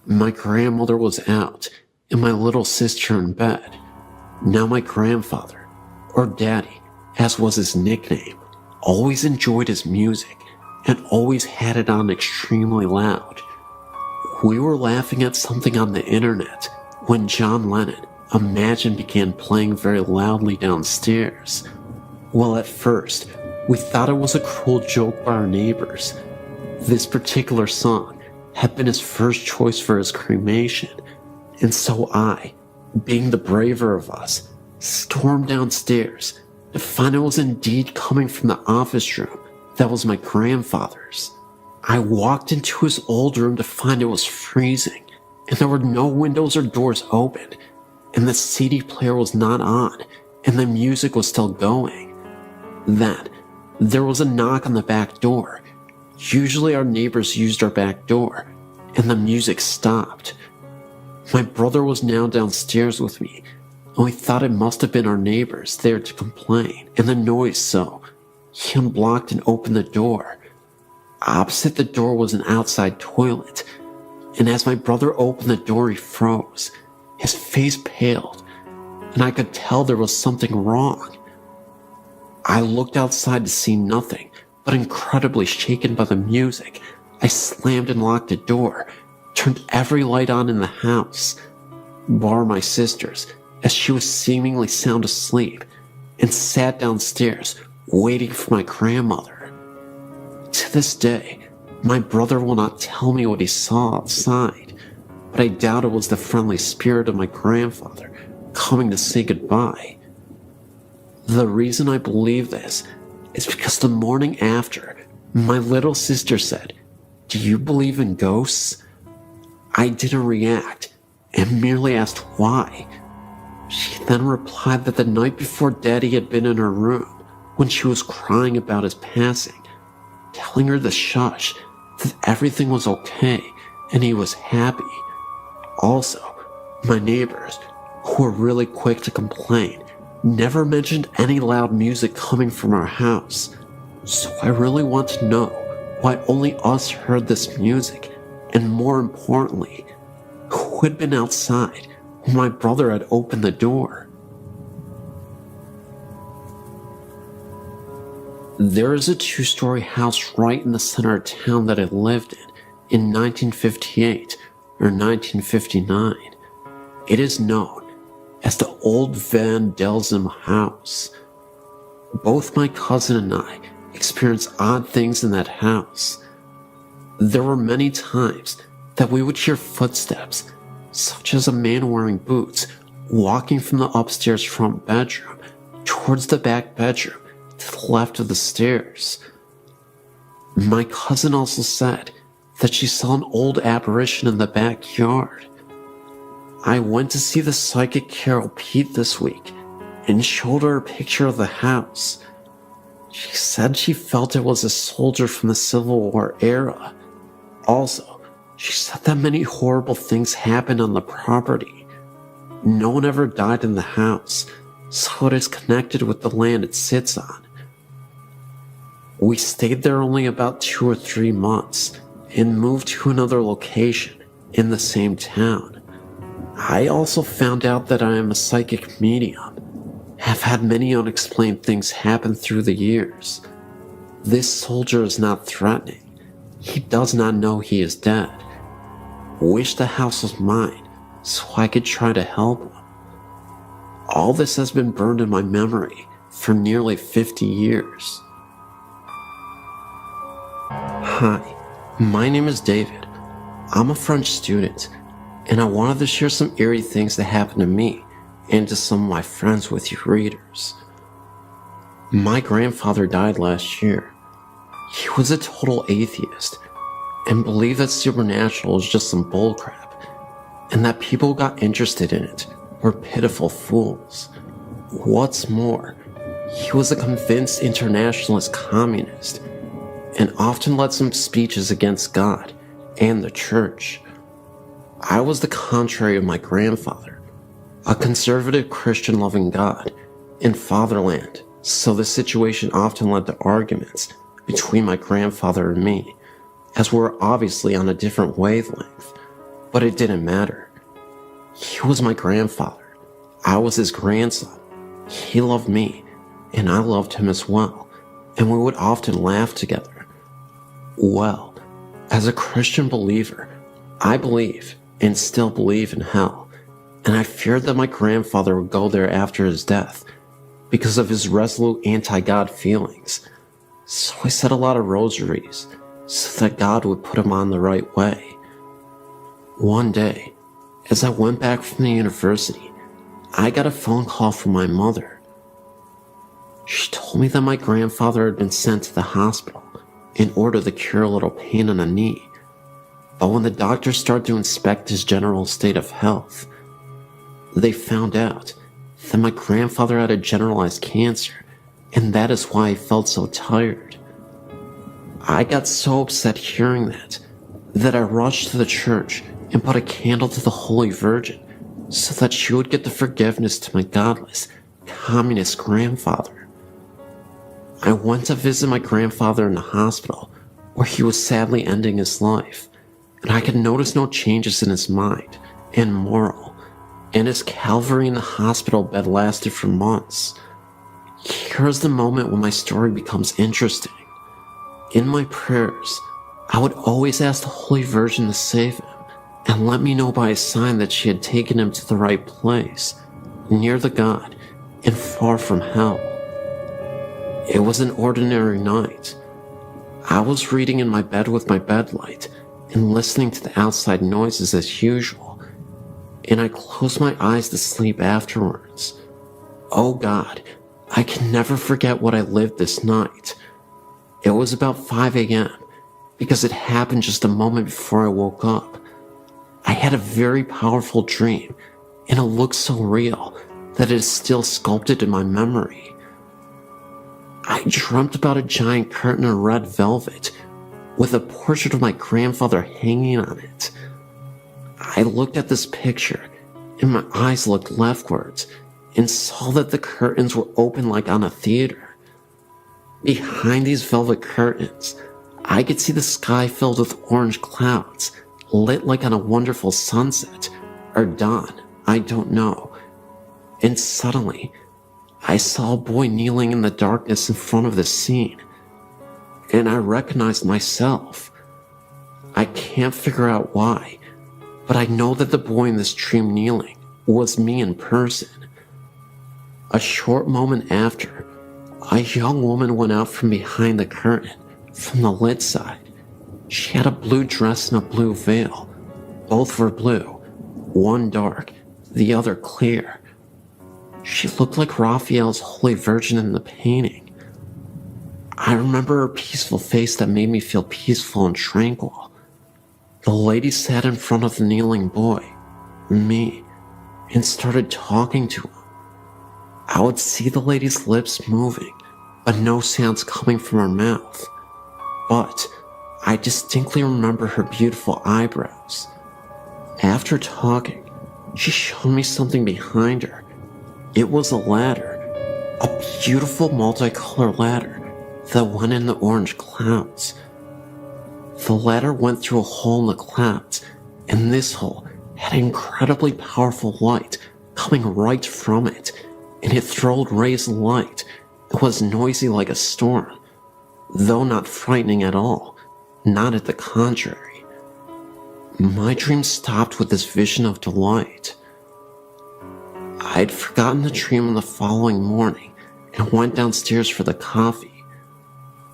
My grandmother was out, and my little sister in bed. Now my grandfather, or Daddy, as was his nickname, always enjoyed his music, and always had it on extremely loud. We were laughing at something on the internet when John Lennon, Imagine, began playing very loudly downstairs. Well, at first, we thought it was a cruel joke by our neighbors. This particular song had been his first choice for his cremation, and so I, being the braver of us, stormed downstairs to find it was indeed coming from the office room that was my grandfather's. I walked into his old room to find it was freezing, and there were no windows or doors open, and the CD player was not on, and the music was still going. Then, there was a knock on the back door. Usually our neighbors used our back door, and the music stopped. My brother was now downstairs with me, and we thought it must have been our neighbors there to complain, and the noise, so he unblocked and opened the door. Opposite the door was an outside toilet, and as my brother opened the door, he froze. His face paled, and I could tell there was something wrong. I looked outside to see nothing, but incredibly shaken by the music, I slammed and locked the door, turned every light on in the house, bar my sister's, as she was seemingly sound asleep, and sat downstairs, waiting for my grandmother. To this day, My brother will not tell me what he saw outside, but I doubt it was the friendly spirit of my grandfather coming to say goodbye. The reason I believe this is because the morning after, my little sister said, "Do you believe in ghosts?" I didn't react and merely asked why. She then replied that the night before Daddy had been in her room when she was crying about his passing, telling her to shush, that everything was okay and he was happy. Also, my neighbors, who were really quick to complain, never mentioned any loud music coming from our house. So I really want to know why only us heard this music, and more importantly, who had been outside when my brother had opened the door. There is a 2-story house right in the center of town that I lived in 1958 or 1959. It is known as the Old Van Delzum House. Both my cousin and I experienced odd things in that house. There were many times that we would hear footsteps, such as a man wearing boots walking from the upstairs front bedroom towards the back bedroom to the left of the stairs. My cousin also said that she saw an old apparition in the backyard. I went to see the psychic Carol Pete this week and showed her a picture of the house. She said she felt it was a soldier from the Civil War era. Also, she said that many horrible things happened on the property. No one ever died in the house, so it is connected with the land it sits on. We stayed there only about 2 or 3 months and moved to another location in the same town. I also found out that I am a psychic medium, have had many unexplained things happen through the years. This soldier is not threatening. He does not know he is dead. Wish the house was mine so I could try to help him. All this has been burned in my memory for nearly 50 years. Hi, my name is David. I'm a French student, and I wanted to share some eerie things that happened to me and to some of my friends with you readers. My grandfather died last year. He was a total atheist and believed that supernatural was just some bullcrap, and that people who got interested in it were pitiful fools. What's more, he was a convinced internationalist communist and often led some speeches against God and the church. I was the contrary of my grandfather, a conservative Christian loving God in fatherland, so this situation often led to arguments between my grandfather and me, as we're obviously on a different wavelength, but it didn't matter. He was my grandfather. I was his grandson. He loved me, and I loved him as well, and we would often laugh together. Well, as a Christian believer, I believe and still believe in hell, and I feared that my grandfather would go there after his death because of his resolute anti-God feelings. So I said a lot of rosaries so that God would put him on the right way. One day, as I went back from the university, I got a phone call from my mother. She told me that my grandfather had been sent to the hospital in order to cure a little pain in the knee. But when the doctors started to inspect his general state of health, they found out that my grandfather had a generalized cancer, and that is why he felt so tired. I got so upset hearing that I rushed to the church and put a candle to the Holy Virgin so that she would get the forgiveness to my godless, communist grandfather. I went to visit my grandfather in the hospital, where he was sadly ending his life, and I could notice no changes in his mind and moral, and his Calvary in the hospital bed lasted for months. Here's the moment when my story becomes interesting. In my prayers, I would always ask the Holy Virgin to save him and let me know by a sign that she had taken him to the right place, near the God and far from hell. It was an ordinary night. I was reading in my bed with my bedlight and listening to the outside noises as usual, and I closed my eyes to sleep afterwards. Oh God, I can never forget what I lived this night. It was about 5 a.m. because it happened just a moment before I woke up. I had a very powerful dream, and it looked so real that it is still sculpted in my memory. I dreamt about a giant curtain of red velvet with a portrait of my grandfather hanging on it. I looked at this picture, and my eyes looked leftwards and saw that the curtains were open like on a theater. Behind these velvet curtains, I could see the sky filled with orange clouds, lit like on a wonderful sunset, or dawn, I don't know. And suddenly, I saw a boy kneeling in the darkness in front of the scene, and I recognized myself. I can't figure out why, but I know that the boy in this dream kneeling was me in person. A short moment after, a young woman went out from behind the curtain, from the lit side. She had a blue dress and a blue veil. Both were blue, one dark, the other clear. She looked like Raphael's Holy Virgin in the painting. I remember her peaceful face that made me feel peaceful and tranquil. The lady sat in front of the kneeling boy, me, and started talking to him. I would see the lady's lips moving, but no sounds coming from her mouth. But I distinctly remember her beautiful eyebrows. After talking, she showed me something behind her. It was a ladder, a beautiful multicolored ladder that went in the orange clouds. The ladder went through a hole in the clouds, and this hole had incredibly powerful light coming right from it, and it throwed rays of light. It was noisy like a storm, though not frightening at all, not at the contrary. My dream stopped with this vision of delight. I'd forgotten the dream on the following morning and went downstairs for the coffee.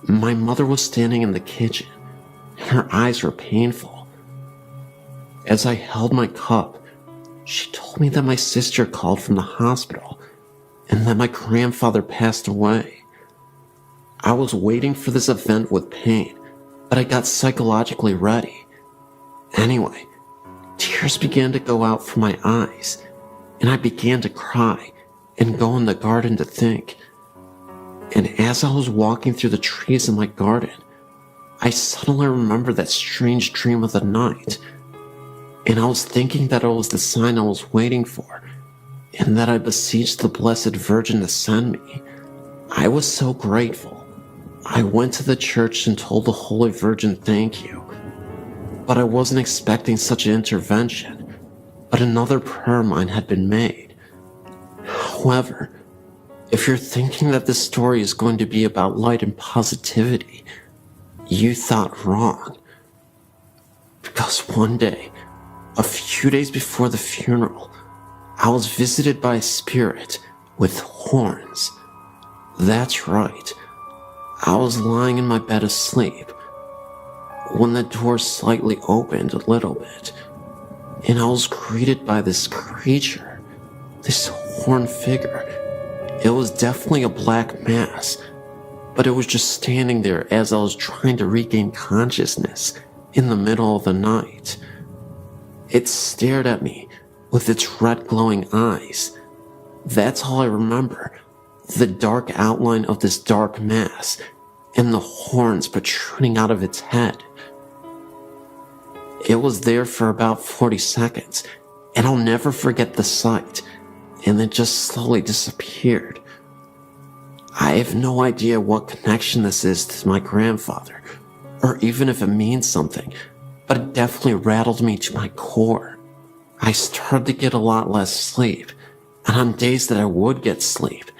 My mother was standing in the kitchen, and her eyes were painful. As I held my cup, she told me that my sister called from the hospital and that my grandfather passed away. I was waiting for this event with pain, but I got psychologically ready. Anyway, tears began to go out from my eyes, and I began to cry and go in the garden to think. And as I was walking through the trees in my garden, I suddenly remembered that strange dream of the night, and I was thinking that it was the sign I was waiting for, and that I beseeched the Blessed Virgin to send me. I was so grateful. I went to the church and told the Holy Virgin thank you, but I wasn't expecting such an intervention, but another prayer of mine had been made. However, if you're thinking that this story is going to be about light and positivity, you thought wrong. Because one day, a few days before the funeral, I was visited by a spirit with horns. That's right. I was lying in my bed asleep when the door slightly opened a little bit, and I was greeted by this creature, this horned figure. It was definitely a black mass, but it was just standing there as I was trying to regain consciousness in the middle of the night. It stared at me with its red glowing eyes. That's all I remember, the dark outline of this dark mass and the horns protruding out of its head. It was there for about 40 seconds, and I'll never forget the sight, and it just slowly disappeared. I have no idea what connection this is to my grandfather, or even if it means something, but it definitely rattled me to my core. I started to get a lot less sleep, and on days that I would get sleep,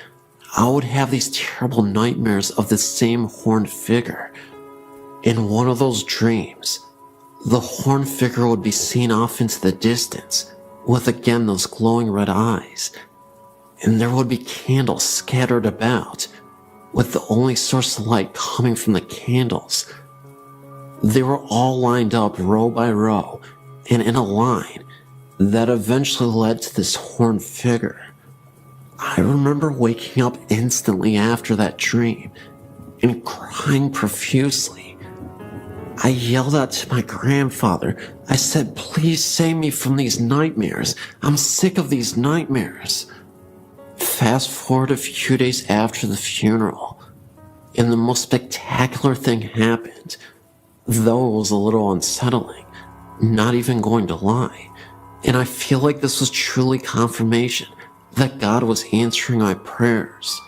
I would have these terrible nightmares of the same horned figure. In one of those dreams, the horned figure would be seen off into the distance, with again those glowing red eyes, and there would be candles scattered about, with the only source of light coming from the candles They were all lined up row by row and in a line that eventually led to this horned figure. I remember waking up instantly after that dream and crying profusely. I yelled out to my grandfather. I said, "Please save me from these nightmares. I'm sick of these nightmares." Fast forward a few days after the funeral, and the most spectacular thing happened. Though it was a little unsettling, not even going to lie, and I feel like this was truly confirmation that God was answering my prayers.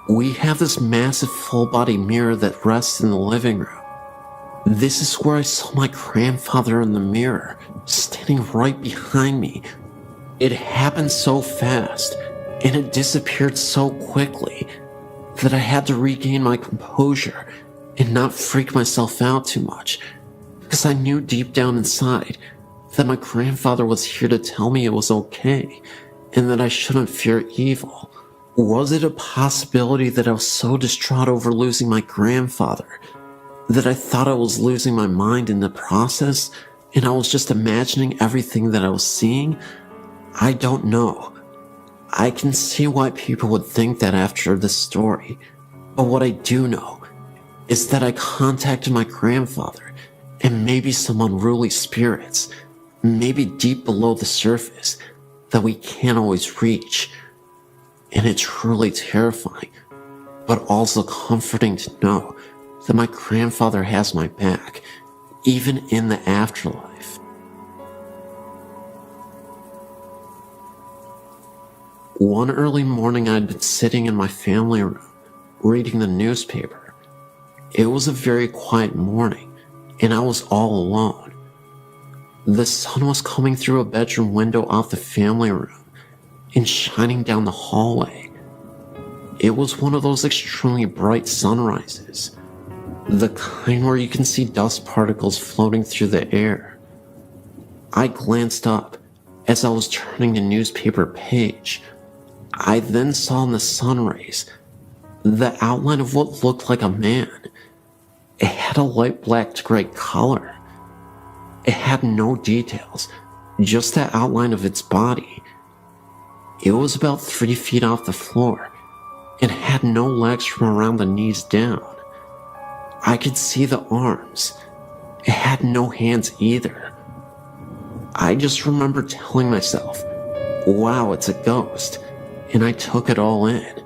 We have this massive full-body mirror that rests in the living room. This is where I saw my grandfather in the mirror, standing right behind me. It happened so fast, and it disappeared so quickly, that I had to regain my composure and not freak myself out too much, because I knew deep down inside that my grandfather was here to tell me it was okay, and that I shouldn't fear evil. Was it a possibility that I was so distraught over losing my grandfather that I thought I was losing my mind in the process, and I was just imagining everything that I was seeing? I don't know. I can see why people would think that after this story, but what I do know is that I contacted my grandfather and maybe some unruly spirits, maybe deep below the surface, that we can't always reach. And it's truly terrifying, but also comforting to know that my grandfather has my back, even in the afterlife. One early morning, I'd been sitting in my family room, reading the newspaper. It was a very quiet morning, and I was all alone. The sun was coming through a bedroom window off the family room and shining down the hallway. It was one of those extremely bright sunrises, the kind where you can see dust particles floating through the air. I glanced up as I was turning the newspaper page. I then saw in the sun rays the outline of what looked like a man. It had a light black to gray color. It had no details, just the outline of its body. It was about 3 feet off the floor and had no legs from around the knees down. I could see the arms. It had no hands either. I just remember telling myself, "Wow, it's a ghost," and I took it all in.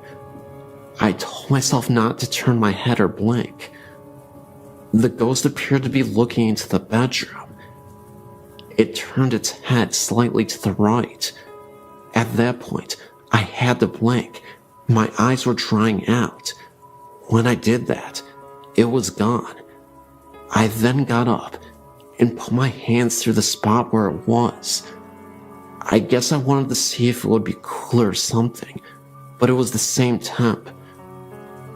I told myself not to turn my head or blink. The ghost appeared to be looking into the bedroom. It turned its head slightly to the right. At that point, I had to blink. My eyes were drying out. When I did that, it was gone. I then got up and put my hands through the spot where it was. I guess I wanted to see if it would be cooler or something, but it was the same temp.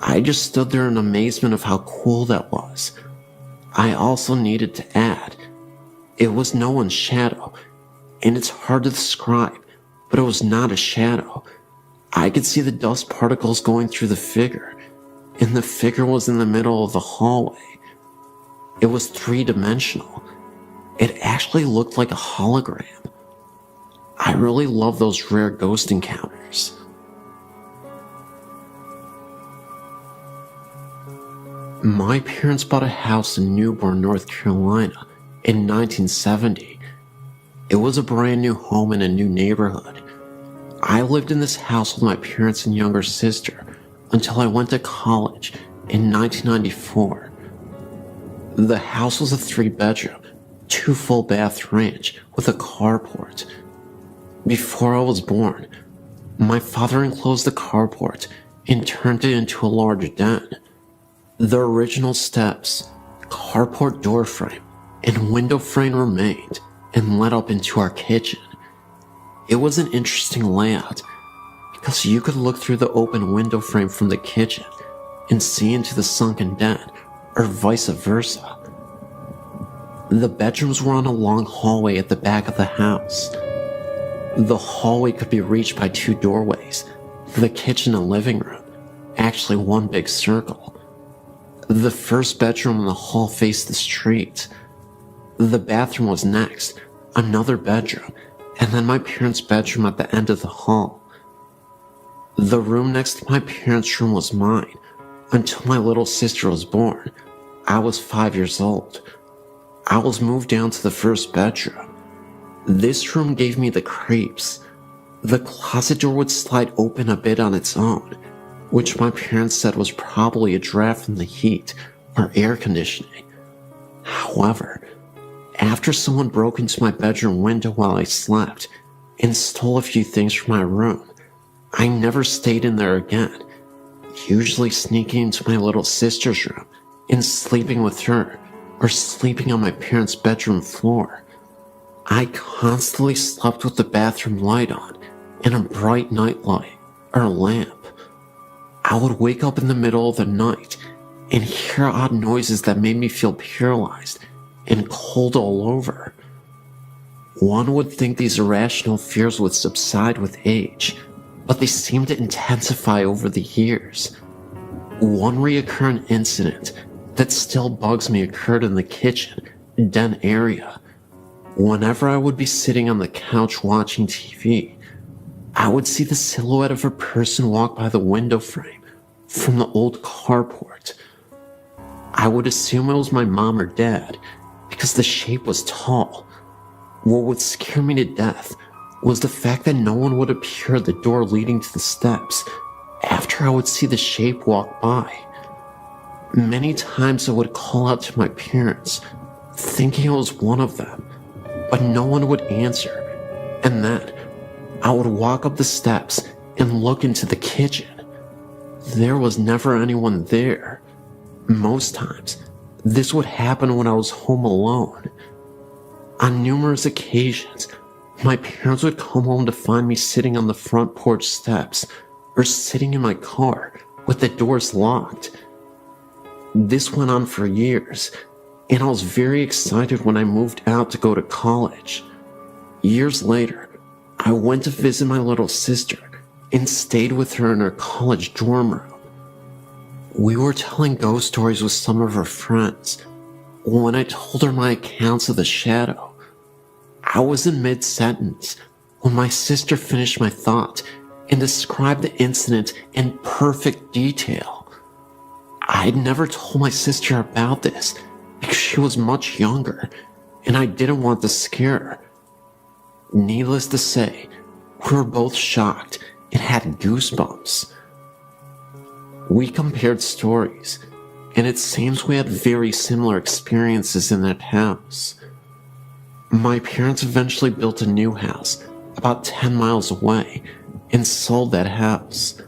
I just stood there in amazement of how cool that was. I also needed to add, it was no one's shadow, and it's hard to describe, but it was not a shadow. I could see the dust particles going through the figure, and the figure was in the middle of the hallway. It was 3-dimensional. It actually looked like a hologram. I really love those rare ghost encounters. My parents bought a house in Newburgh, North Carolina in 1970. It was a brand new home in a new neighborhood. I lived in this house with my parents and younger sister until I went to college in 1994. The house was a 3-bedroom, 2 full bath ranch with a carport. Before I was born, my father enclosed the carport and turned it into a large den. The original steps, carport door frame, and window frame remained and led up into our kitchen. It was an interesting layout because you could look through the open window frame from the kitchen and see into the sunken den, or vice versa. The bedrooms were on a long hallway at the back of the house. The hallway could be reached by 2 doorways, the kitchen and living room, actually one big circle. The first bedroom in the hall faced the street. The bathroom was next, another bedroom, and then my parents' bedroom at the end of the hall. The room next to my parents' room was mine until my little sister was born. I was 5 years old. I was moved down to the first bedroom. This room gave me the creeps. The closet door would slide open a bit on its own, which my parents said was probably a draft from the heat or air conditioning. However, after someone broke into my bedroom window while I slept and stole a few things from my room, I never stayed in there again, usually sneaking into my little sister's room and sleeping with her or sleeping on my parents' bedroom floor. I constantly slept with the bathroom light on and a bright night light or lamp. I would wake up in the middle of the night and hear odd noises that made me feel paralyzed and cold all over. One would think these irrational fears would subside with age, but they seemed to intensify over the years. One recurrent incident that still bugs me occurred in the kitchen, den area. Whenever I would be sitting on the couch watching TV, I would see the silhouette of a person walk by the window frame from the old carport. I would assume it was my mom or dad because the shape was tall. What would scare me to death was the fact that no one would appear at the door leading to the steps after I would see the shape walk by. Many times I would call out to my parents, thinking it was one of them, but no one would answer, and then I would walk up the steps and look into the kitchen. There was never anyone there. Most times, this would happen when I was home alone. On numerous occasions, my parents would come home to find me sitting on the front porch steps or sitting in my car with the doors locked. This went on for years, and I was very excited when I moved out to go to college. Years later, I went to visit my little sister and stayed with her in her college dorm room. We were telling ghost stories with some of her friends. When I told her my accounts of the shadow, I was in mid-sentence when my sister finished my thought and described the incident in perfect detail. I'd never told my sister about this because she was much younger and I didn't want to scare her. Needless to say, we were both shocked and had goosebumps. We compared stories, and it seems we had very similar experiences in that house. My parents eventually built a new house about 10 miles away and sold that house.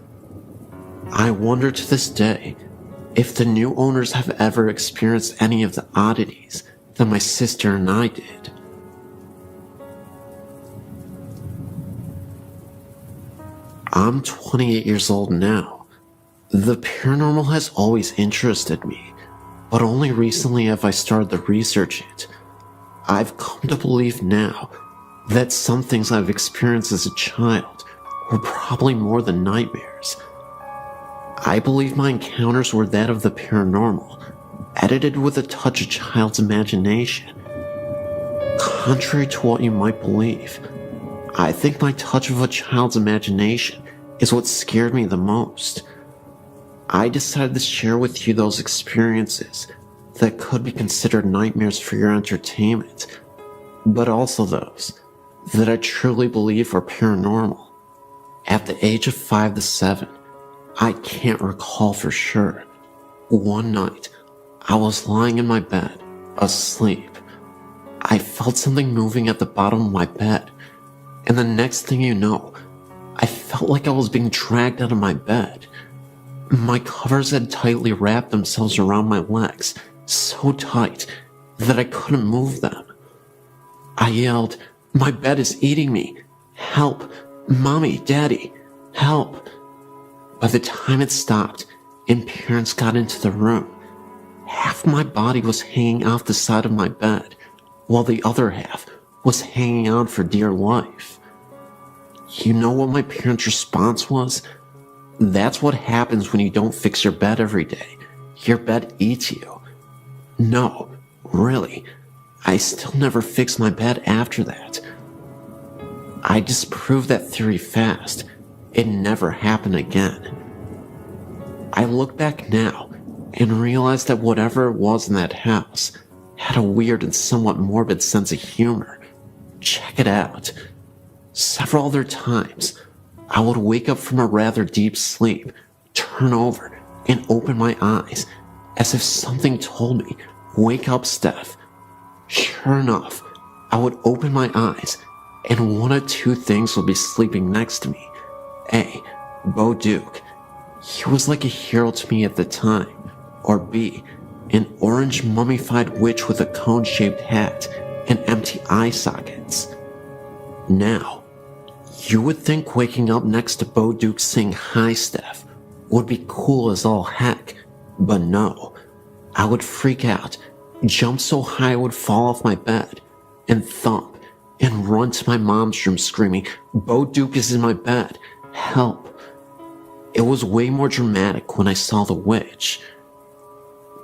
I wonder to this day if the new owners have ever experienced any of the oddities that my sister and I did. I'm 28 years old now. The paranormal has always interested me, but only recently have I started to research it. I've come to believe now that some things I've experienced as a child were probably more than nightmares. I believe my encounters were that of the paranormal, edited with a touch of child's imagination. Contrary to what you might believe, I think my touch of a child's imagination is what scared me the most. I decided to share with you those experiences that could be considered nightmares for your entertainment, but also those that I truly believe are paranormal. At the age of 5 to 7, I can't recall for sure. One night, I was lying in my bed, asleep. I felt something moving at the bottom of my bed, and the next thing you know, I felt like I was being dragged out of my bed. My covers had tightly wrapped themselves around my legs, so tight that I couldn't move them. I yelled, "My bed is eating me! Help! Mommy, Daddy, help!" By the time it stopped and parents got into the room, half my body was hanging off the side of my bed, while the other half was hanging on for dear life. You know what my parents' response was? That's what happens when you don't fix your bed every day. your bed eats you. No, really, I still never fixed my bed after that. I disproved that theory fast. It never happened again. I look back now and realize that whatever it was in that house had a weird and somewhat morbid sense of humor. Check it out. Several other times, I would wake up from a rather deep sleep, turn over, and open my eyes, as if something told me, "Wake up, Steph." Sure enough, I would open my eyes, and one of two things would be sleeping next to me. A. Bo Duke. He was like a hero to me at the time. Or B. An orange mummified witch with a cone-shaped hat and empty eye sockets. Now, you would think waking up next to Bo Duke saying "Hi, Steph" would be cool as all heck, but no. I would freak out, jump so high I would fall off my bed, and thump, and run to my mom's room screaming, "Bo Duke is in my bed, help." It was way more dramatic when I saw the witch.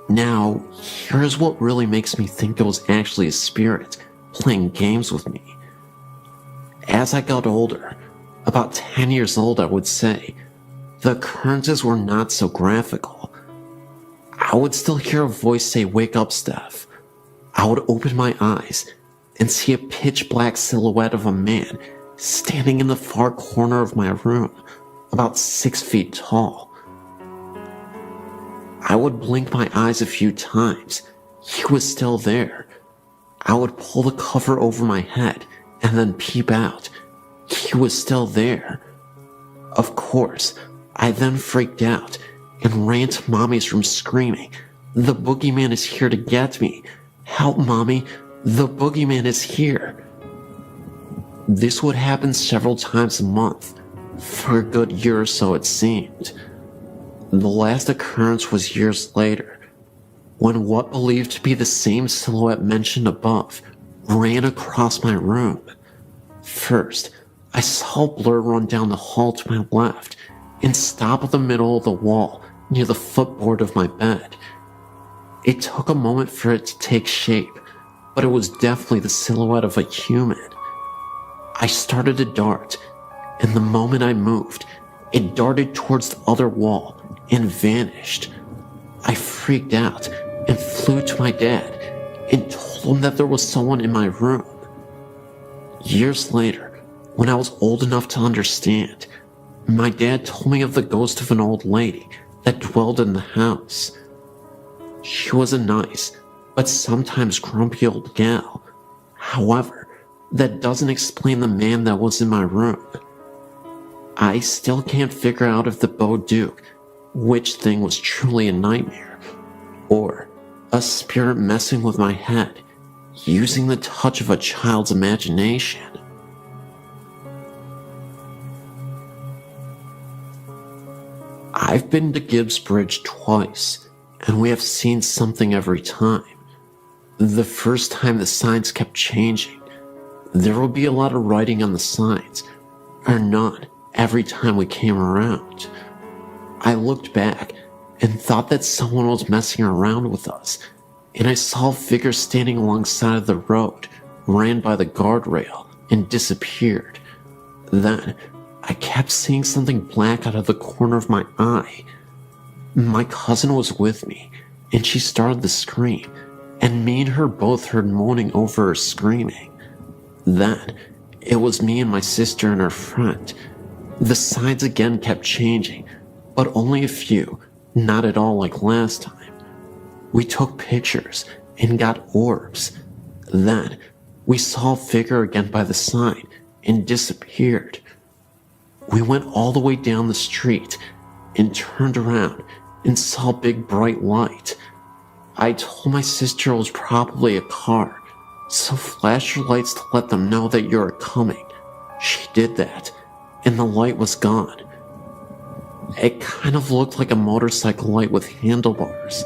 Now, here's what really makes me think it was actually a spirit playing games with me. As I got older, about 10 years old I would say, the occurrences were not so graphical. I would still hear a voice say, "Wake up, Steph." I would open my eyes and see a pitch black silhouette of a man standing in the far corner of my room, about 6 feet tall. I would blink my eyes a few times. He was still there. I would pull the cover over my head and then peep out. He was still there. Of course, I then freaked out and ran to Mommy's room screaming, "The boogeyman is here to get me. Help, Mommy, the boogeyman is here." This would happen several times a month, for a good year or so it seemed. The last occurrence was years later, when what believed to be the same silhouette mentioned above ran across my room. First, I saw a blur run down the hall to my left and stop at the middle of the wall near the footboard of my bed. It took a moment for it to take shape, but it was definitely the silhouette of a human. I started to dart, and the moment I moved, it darted towards the other wall and vanished. I freaked out and flew to my dad and told him that there was someone in my room. Years later, when I was old enough to understand, my dad told me of the ghost of an old lady that dwelled in the house. She was a nice, but sometimes grumpy old gal. However, that doesn't explain the man that was in my room. I still can't figure out if the Bo Duke witch thing was truly a nightmare, or a spirit messing with my head, using the touch of a child's imagination. I've been to Gibbs Bridge twice, and we have seen something every time. The first time the signs kept changing. There would be a lot of writing on the signs, or none, every time we came around. I looked back and thought that someone was messing around with us, and I saw a figure standing alongside of the road, ran by the guardrail, and disappeared. Then, I kept seeing something black out of the corner of my eye. My cousin was with me, and she started to scream, and me and her both heard moaning over her screaming. Then, it was me and my sister and her friend. The signs again kept changing, but only a few, not at all like last time. We took pictures and got orbs. Then, we saw a figure again by the sign and disappeared. We went all the way down the street and turned around and saw a big bright light. I told my sister it was probably a car, so flash your lights to let them know that you're coming. She did that, and the light was gone. It kind of looked like a motorcycle light with handlebars.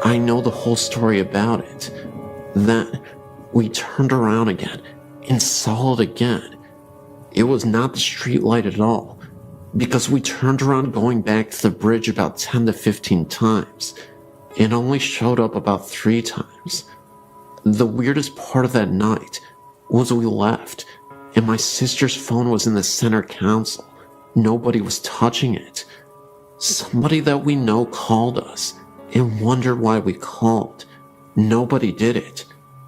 I know the whole story about it. Then, we turned around again and saw it again. It was not the street light at all. because we turned around going back to the bridge about 10 to 15 times and only showed up about 3 times. The weirdest part of that night was we left and my sister's phone was in the center console. Nobody was touching it. Somebody that we know called us and wondered why we called. Nobody did it.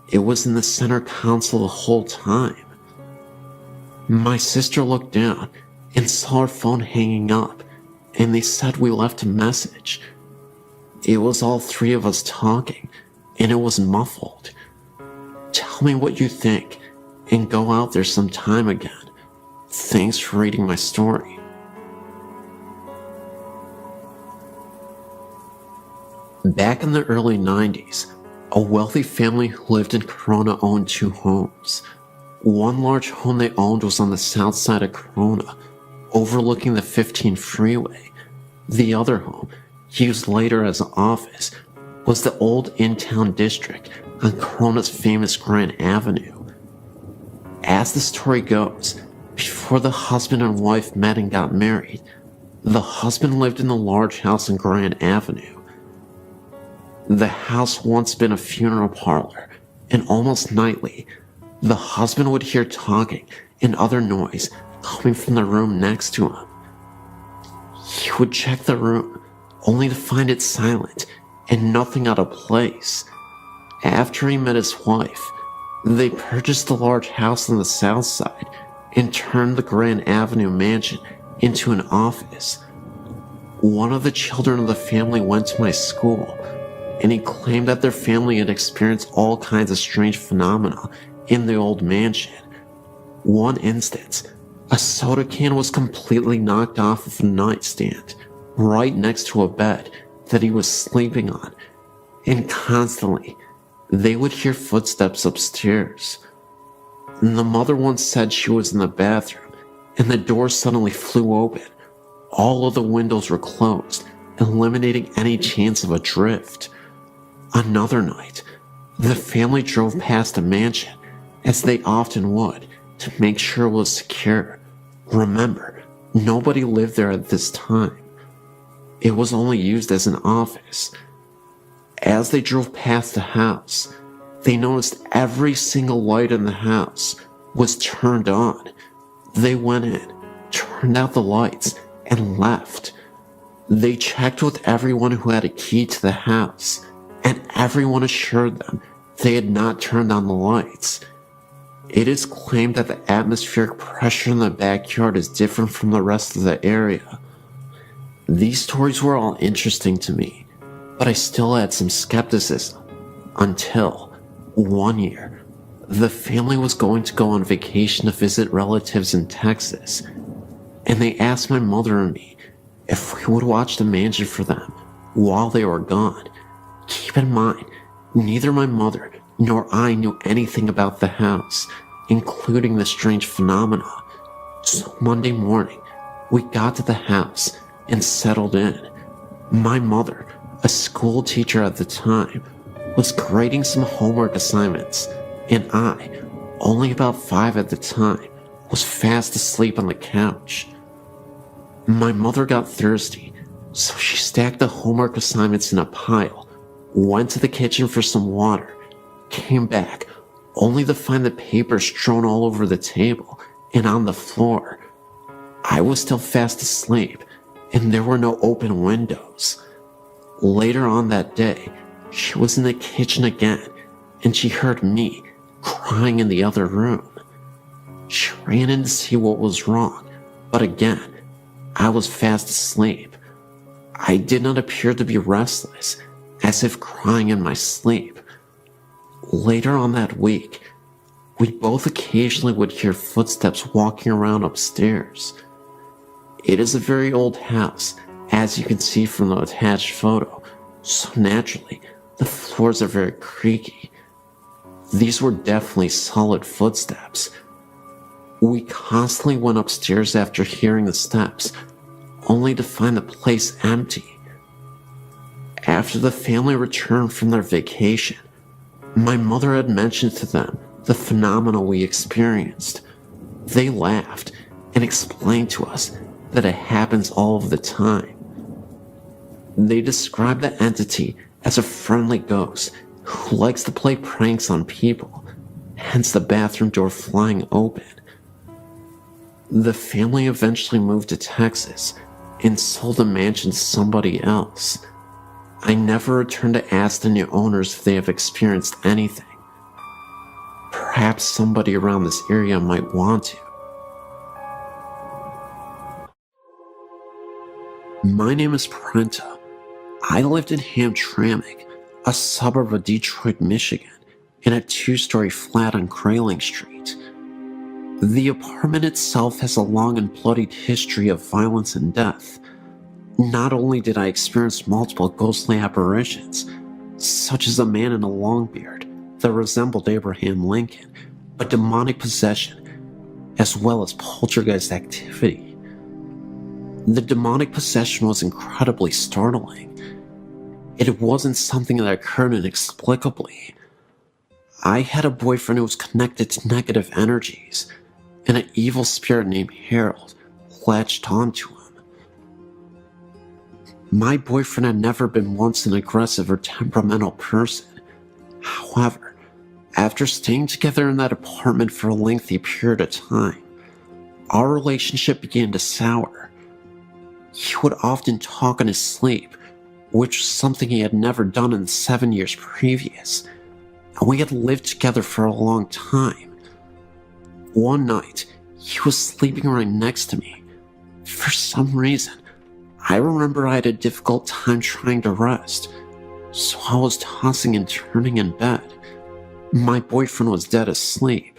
It was in the center console the whole time. My sister looked down and saw her phone hanging up, and they said we left a message. It was all 3 of us talking, and it was muffled. Tell me what you think, and go out there sometime again. Thanks for reading my story. Back in the early 90s, a wealthy family who lived in Corona owned 2 homes. One large home they owned was on the south side of Corona, overlooking the 15 freeway. The other home, used later as an office, was the old in-town district on Corona's famous Grand Avenue. As the story goes, before the husband and wife met and got married, the husband lived in the large house on Grand Avenue. The house once been a funeral parlor, and almost nightly, the husband would hear talking and other noise coming from the room next to him. He would check the room, only to find it silent and nothing out of place. After he met his wife, they purchased the large house on the south side and turned the Grand Avenue mansion into an office. One of the children of the family went to my school, and he claimed that their family had experienced all kinds of strange phenomena in the old mansion. One instance, a soda can was completely knocked off of a nightstand right next to a bed that he was sleeping on, and constantly they would hear footsteps upstairs. And the mother once said she was in the bathroom and the door suddenly flew open. All of the windows were closed, eliminating any chance of a drift. Another night, the family drove past the mansion, as they often would, to make sure it was secure. Remember, nobody lived there at this time. It was only used as an office. As they drove past the house, they noticed every single light in the house was turned on. They went in, turned out the lights, and left. They checked with everyone who had a key to the house, and everyone assured them they had not turned on the lights. It is claimed that the atmospheric pressure in the backyard is different from the rest of the area. These stories were all interesting to me, but I still had some skepticism until one year, the family was going to go on vacation to visit relatives in Texas, and they asked my mother and me if we would watch the mansion for them while they were gone. Keep in mind, neither my mother nor I knew anything about the house, including the strange phenomena. So Monday morning, we got to the house and settled in. My mother, a school teacher at the time, was grading some homework assignments, and I, only about 5 at the time, was fast asleep on the couch. My mother got thirsty, so she stacked the homework assignments in a pile, went to the kitchen for some water, came back, only to find the paper strewn all over the table and on the floor. I was still fast asleep, and there were no open windows. Later on that day, she was in the kitchen again, and she heard me crying in the other room. She ran in to see what was wrong, but again, I was fast asleep. I did not appear to be restless, as if crying in my sleep. Later on that week, we both occasionally would hear footsteps walking around upstairs. It is a very old house, as you can see from the attached photo, so naturally, the floors are very creaky. These were definitely solid footsteps. We constantly went upstairs after hearing the steps, only to find the place empty. After the family returned from their vacation, my mother had mentioned to them the phenomena we experienced. They laughed and explained to us that it happens all of the time. They describe the entity as a friendly ghost who likes to play pranks on people, hence the bathroom door flying open. The family eventually moved to Texas and sold the mansion to somebody else. I never returned to ask the new owners if they have experienced anything. Perhaps somebody around this area might want to. My name is Prenta. I lived in Hamtramck, a suburb of Detroit, Michigan, in a 2-story flat on Grayling Street. The apartment itself has a long and bloodied history of violence and death. Not only did I experience multiple ghostly apparitions, such as a man in a long beard that resembled Abraham Lincoln, but demonic possession, as well as poltergeist activity. The demonic possession was incredibly startling. It wasn't something that occurred inexplicably. I had a boyfriend who was connected to negative energies, and an evil spirit named Harold latched onto him. My boyfriend had never been once an aggressive or temperamental person. However, after staying together in that apartment for a lengthy period of time, our relationship began to sour. He would often talk in his sleep, which was something he had never done in the 7 years previous, and we had lived together for a long time. One night, he was sleeping right next to me. For some reason, I remember I had a difficult time trying to rest, so I was tossing and turning in bed. My boyfriend was dead asleep.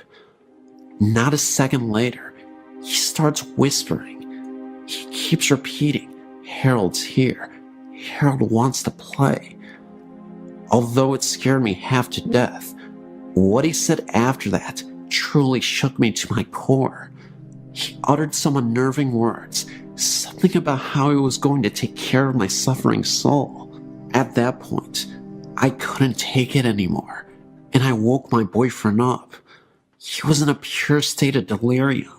Not a second later, he starts whispering. He keeps repeating, "Harold's here. Harold wants to play." Although it scared me half to death, what he said after that truly shook me to my core. He uttered some unnerving words, something about how he was going to take care of my suffering soul. At that point, I couldn't take it anymore, and I woke my boyfriend up. He was in a pure state of delirium.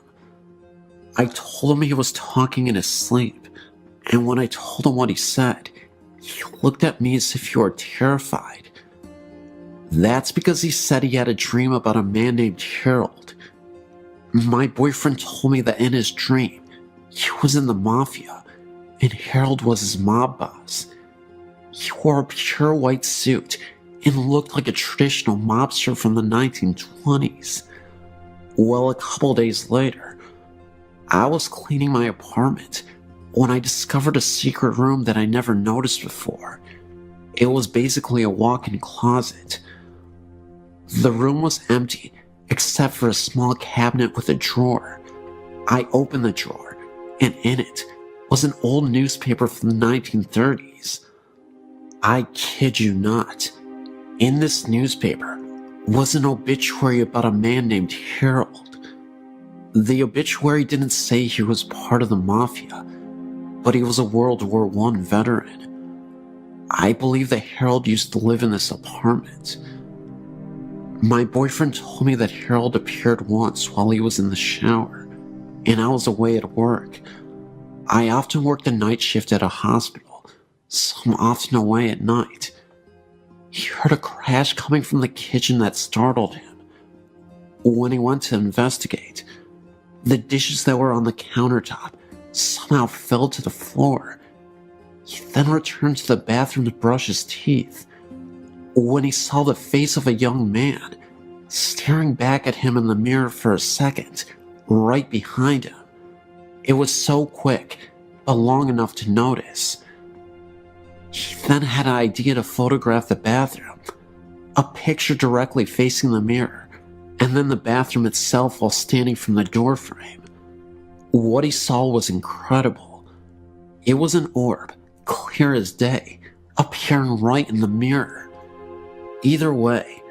I told him he was talking in his sleep, and when I told him what he said, he looked at me as if he were terrified. That's because he said he had a dream about a man named Harold. My boyfriend told me that in his dream, he was in the mafia, and Harold was his mob boss. He wore a pure white suit and looked like a traditional mobster from the 1920s. Well, a couple days later, I was cleaning my apartment when I discovered a secret room that I never noticed before. It was basically a walk-in closet. The room was empty except for a small cabinet with a drawer. I opened the drawer, and in it was an old newspaper from the 1930s. I kid you not. In this newspaper was an obituary about a man named Harold. The obituary didn't say he was part of the mafia, but he was a World War I veteran. I believe that Harold used to live in this apartment. My boyfriend told me that Harold appeared once while he was in the shower, and I was away at work. I often worked a night shift at a hospital, so I'm often away at night. He heard a crash coming from the kitchen that startled him. When he went to investigate, the dishes that were on the countertop somehow fell to the floor. He then returned to the bathroom to brush his teeth, when he saw the face of a young man staring back at him in the mirror for a second, right behind him. It was so quick, but long enough to notice. He then had an idea to photograph the bathroom, a picture directly facing the mirror, and then the bathroom itself while standing from the doorframe. What he saw was incredible. It was an orb, clear as day, appearing right in the mirror. Either way,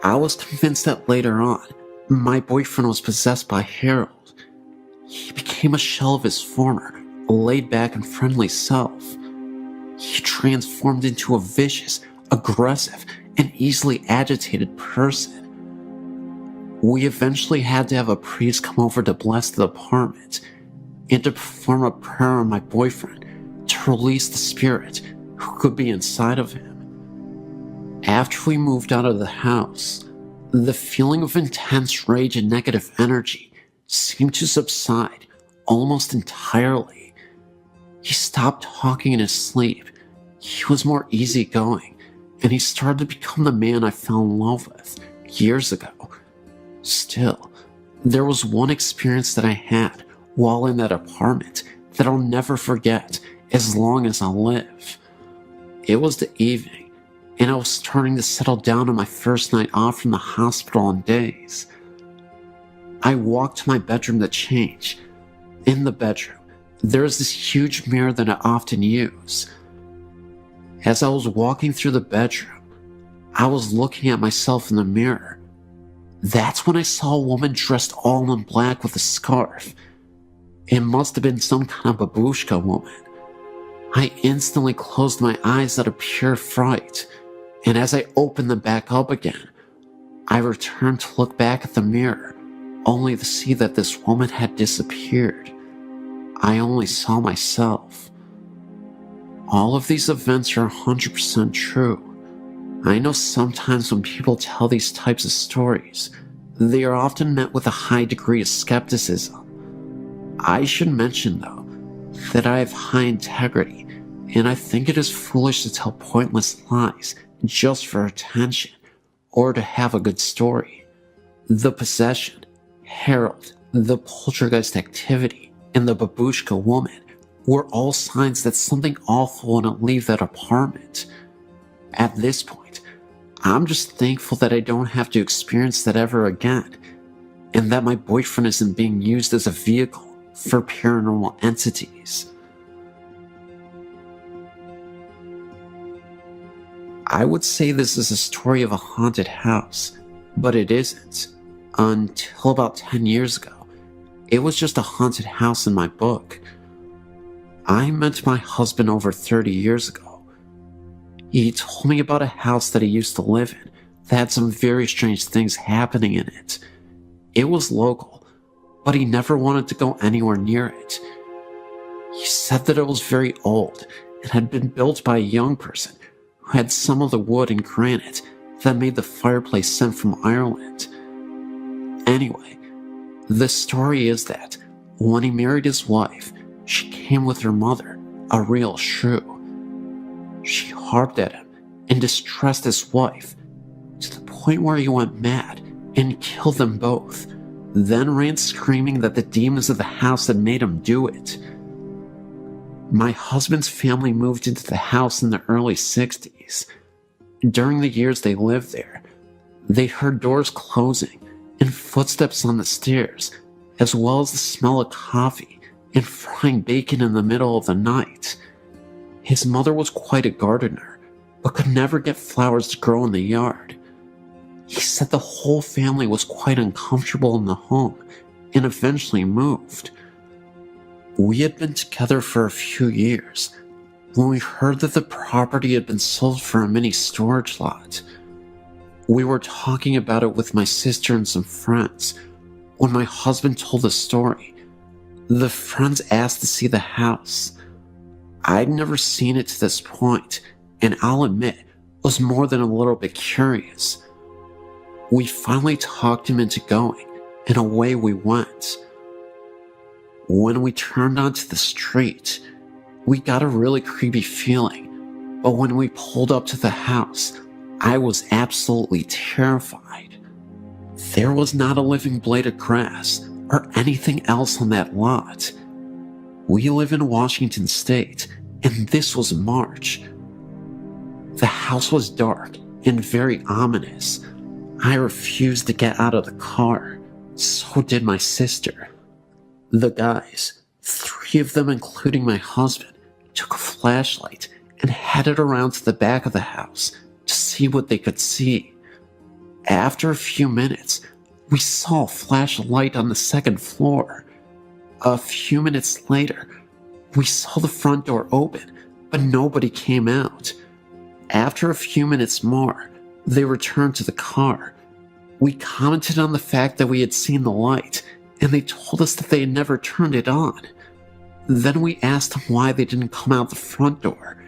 I was convinced that later on, my boyfriend was possessed by Harold. He became a shell of his former, laid-back and friendly self. He transformed into a vicious, aggressive, and easily agitated person. We eventually had to have a priest come over to bless the apartment, and to perform a prayer on my boyfriend to release the spirit who could be inside of him. After we moved out of the house, the feeling of intense rage and negative energy seemed to subside almost entirely. He stopped talking in his sleep. He was more easygoing, and he started to become the man I fell in love with years ago. Still, there was one experience that I had while in that apartment that I'll never forget as long as I live. It was the evening, and I was starting to settle down on my first night off from the hospital in days. I walked to my bedroom to change. In the bedroom, there is this huge mirror that I often use. As I was walking through the bedroom, I was looking at myself in the mirror. That's when I saw a woman dressed all in black with a scarf. It must have been some kind of babushka woman. I instantly closed my eyes out of pure fright, and as I opened them back up again, I returned to look back at the mirror, only to see that this woman had disappeared. I only saw myself. All of these events are 100% true. I know sometimes when people tell these types of stories, they are often met with a high degree of skepticism. I should mention, though, that I have high integrity, and I think it is foolish to tell pointless lies just for attention or to have a good story. The possession, herald, the poltergeist activity, and the babushka woman were all signs that something awful wouldn't leave that apartment. At this point, I'm just thankful that I don't have to experience that ever again, and that my boyfriend isn't being used as a vehicle for paranormal entities. I would say this is a story of a haunted house, but it isn't. Until about 10 years ago, it was just a haunted house in my book. I met my husband over 30 years ago. He told me about a house that he used to live in that had some very strange things happening in it. It was local, but he never wanted to go anywhere near it. He said that it was very old and had been built by a young person who had some of the wood and granite that made the fireplace sent from Ireland. Anyway, the story is that when he married his wife, she came with her mother, a real shrew. She harped at him and distressed his wife to the point where he went mad and killed them both, then ran screaming that the demons of the house had made him do it. My husband's family moved into the house in the early 60s. During the years they lived there, they heard doors closing and footsteps on the stairs, as well as the smell of coffee and frying bacon in the middle of the night. His mother was quite a gardener, but could never get flowers to grow in the yard. He said the whole family was quite uncomfortable in the home and eventually moved. We had been together for a few years when we heard that the property had been sold for a mini storage lot. We were talking about it with my sister and some friends when my husband told the story. The friends asked to see the house. I'd never seen it to this point, and I'll admit, was more than a little bit curious. We finally talked him into going, and away we went. When we turned onto the street, we got a really creepy feeling, but when we pulled up to the house, I was absolutely terrified. There was not a living blade of grass or anything else on that lot. We live in Washington State, and this was March. The house was dark and very ominous. I refused to get out of the car. So did my sister. The guys, 3 of them including my husband, took a flashlight and headed around to the back of the house to see what they could see. After a few minutes, we saw a flash of light on the 2nd floor. A few minutes later, we saw the front door open, but nobody came out. After a few minutes more, they returned to the car. We commented on the fact that we had seen the light, and they told us that they had never turned it on. Then we asked them why they didn't come out the front door.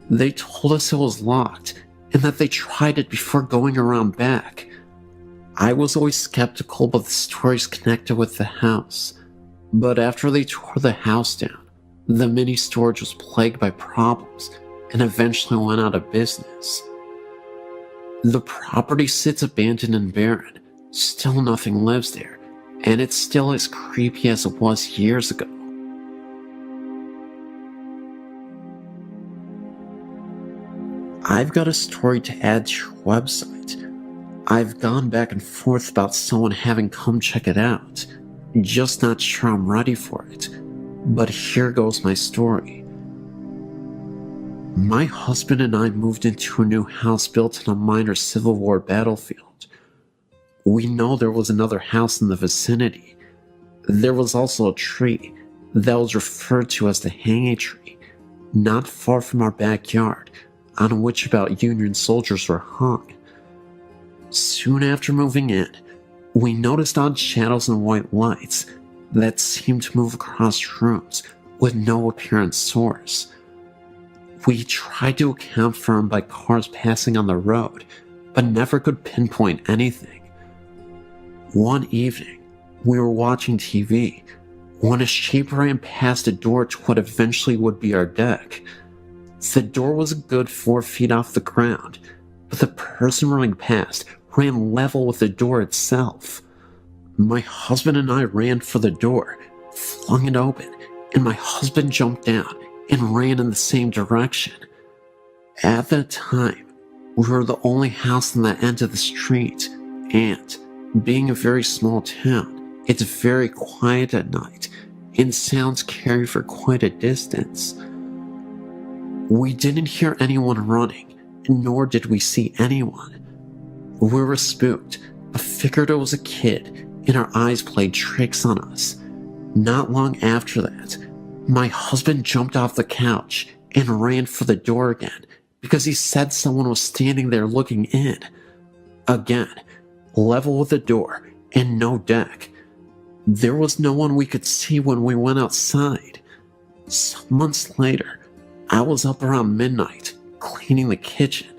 They told us it was locked and that they tried it before going around back. I was always skeptical about the stories connected with the house, but after they tore the house down, the mini storage was plagued by problems and eventually went out of business. The property sits abandoned and barren. Still nothing lives there, and it's still as creepy as it was years ago. I've got a story to add to your website. I've gone back and forth about someone having come check it out. Just not sure I'm ready for it. But here goes my story. My husband and I moved into a new house built on a minor Civil War battlefield. We know there was another house in the vicinity. There was also a tree that was referred to as the hanging tree, not far from our backyard, on which about Union soldiers were hung. Soon after moving in, we noticed odd shadows and white lights that seemed to move across rooms with no apparent source. We tried to account for them by cars passing on the road, but never could pinpoint anything. One evening, we were watching TV when a shape ran past a door to what eventually would be our deck. The door was a good 4 feet off the ground, but the person running past ran level with the door itself. My husband and I ran for the door, flung it open, and my husband jumped down and ran in the same direction. At that time, we were the only house on that end of the street, and being a very small town, it's very quiet at night, and sounds carry for quite a distance. We didn't hear anyone running, nor did we see anyone. We were spooked, but figured it was a kid, and our eyes played tricks on us. Not long after that, my husband jumped off the couch and ran for the door again because he said someone was standing there looking in. Again, level with the door and no deck. There was no one we could see when we went outside. Some months later, I was up around midnight, cleaning the kitchen.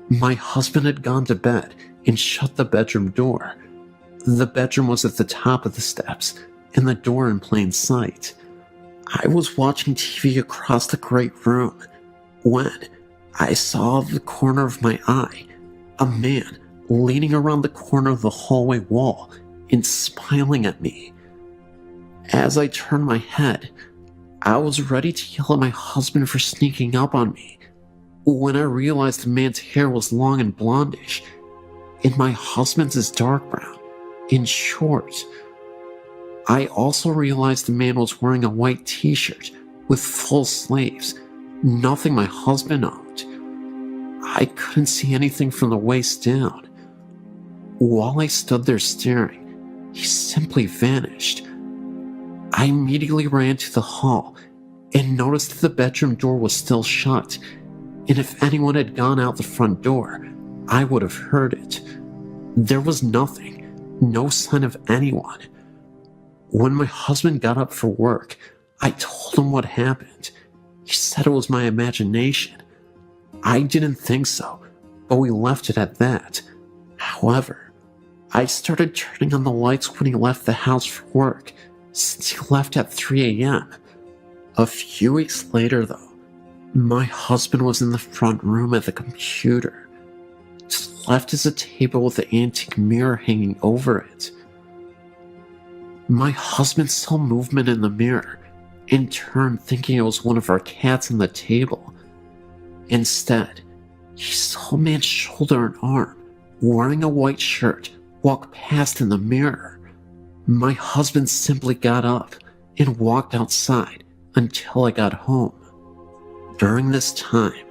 My husband had gone to bed and shut the bedroom door. The bedroom was at the top of the steps, and the door in plain sight. I was watching TV across the great room when I saw out of the corner of my eye a man leaning around the corner of the hallway wall and smiling at me. As I turned my head, I was ready to yell at my husband for sneaking up on me when I realized the man's hair was long and blondish, and my husband's is dark brown and short. I also realized the man was wearing a white t-shirt with full sleeves, nothing my husband owned. I couldn't see anything from the waist down. While I stood there staring, he simply vanished. I immediately ran to the hall and noticed that the bedroom door was still shut, and if anyone had gone out the front door, I would have heard it. There was nothing, no sign of anyone. When my husband got up for work, I told him what happened. He said it was my imagination. I didn't think so, but we left it at that. However, I started turning on the lights when he left the house for work, since he left at 3 a.m. A few weeks later, though, my husband was in the front room at the computer. To the left is a table with an antique mirror hanging over it. My husband saw movement in the mirror, in turn thinking it was one of our cats on the table. Instead, he saw a man's shoulder and arm, wearing a white shirt, walk past in the mirror. My husband simply got up and walked outside until I got home. During this time,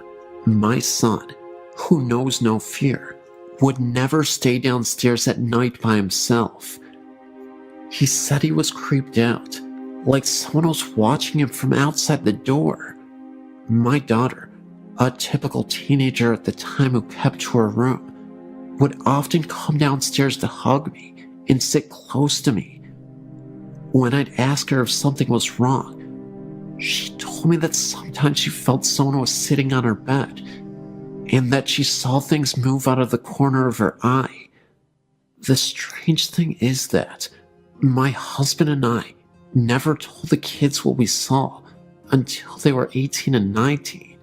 my son, who knows no fear, would never stay downstairs at night by himself. He said he was creeped out, like someone was watching him from outside the door. My daughter, a typical teenager at the time who kept to her room, would often come downstairs to hug me and sit close to me. When I'd ask her if something was wrong, She told me that sometimes she felt someone was sitting on her bed, and that she saw things move out of the corner of her eye. The strange thing is that my husband and I never told the kids what we saw until they were 18 and 19.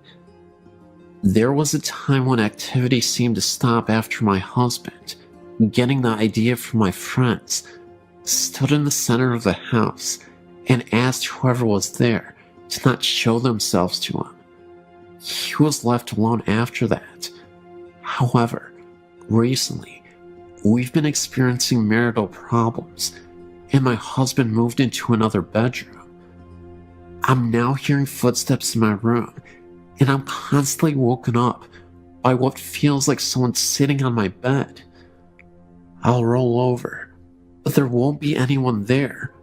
There was a time when activity seemed to stop after my husband, getting the idea from my friends, stood in the center of the house and asked whoever was there to not show themselves to him. He was left alone after that. However, recently, we've been experiencing marital problems, and my husband moved into another bedroom. I'm now hearing footsteps in my room, and I'm constantly woken up by what feels like someone sitting on my bed. I'll roll over, but there won't be anyone there.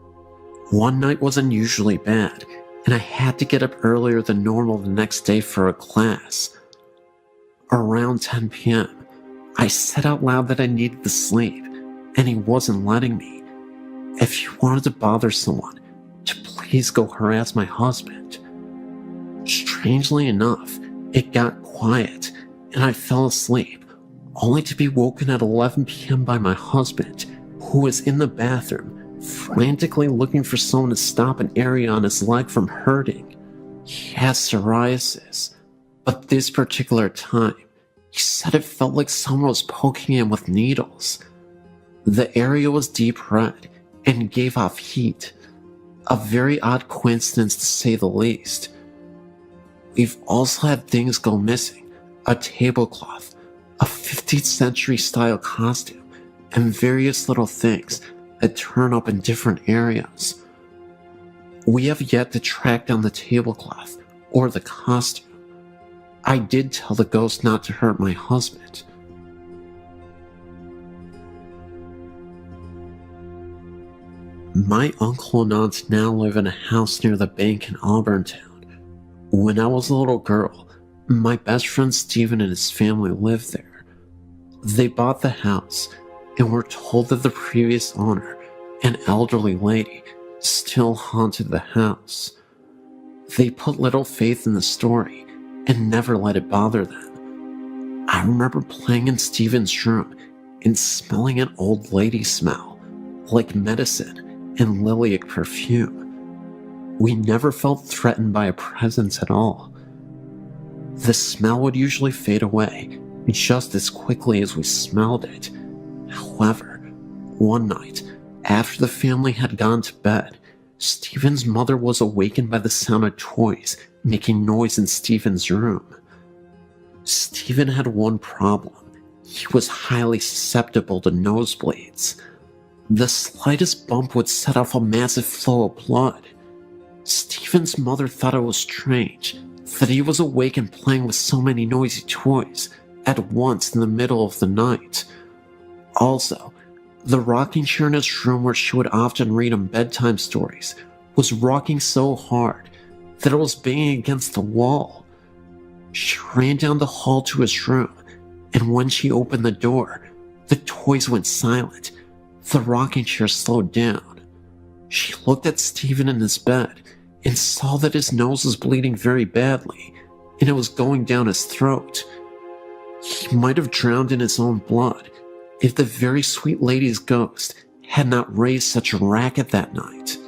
One night was unusually bad, and I had to get up earlier than normal the next day for a class. Around 10 p.m., I said out loud that I needed to sleep, and he wasn't letting me. If you wanted to bother someone, to please go harass my husband. Strangely enough, it got quiet, and I fell asleep, only to be woken at 11 p.m. by my husband, who was in the bathroom, frantically looking for someone to stop an area on his leg from hurting. He has psoriasis, but this particular time, he said it felt like someone was poking him with needles. The area was deep red and gave off heat. A very odd coincidence to say the least. We've also had things go missing: a tablecloth, a 15th century style costume, and various little things that turn up in different areas. We have yet to track down the tablecloth or the costume. I did tell the ghost not to hurt my husband. My uncle and aunt now live in a house near the bank in Auburntown. When I was a little girl, my best friend Stephen and his family lived there. They bought the house and were told that the previous owner, an elderly lady, still haunted the house. They put little faith in the story and never let it bother them. I remember playing in Stephen's room and smelling an old lady smell, like medicine and lilac perfume. We never felt threatened by a presence at all. The smell would usually fade away just as quickly as we smelled it. However, one night, after the family had gone to bed, Stephen's mother was awakened by the sound of toys making noise in Stephen's room. Stephen had one problem. He was highly susceptible to nosebleeds. The slightest bump would set off a massive flow of blood. Stephen's mother thought it was strange that he was awake and playing with so many noisy toys at once in the middle of the night. Also, the rocking chair in his room where she would often read him bedtime stories was rocking so hard that it was banging against the wall. She ran down the hall to his room, and when she opened the door, the toys went silent. The rocking chair slowed down. She looked at Stephen in his bed and saw that his nose was bleeding very badly, and it was going down his throat. He might have drowned in his own blood if the very sweet lady's ghost had not raised such a racket that night.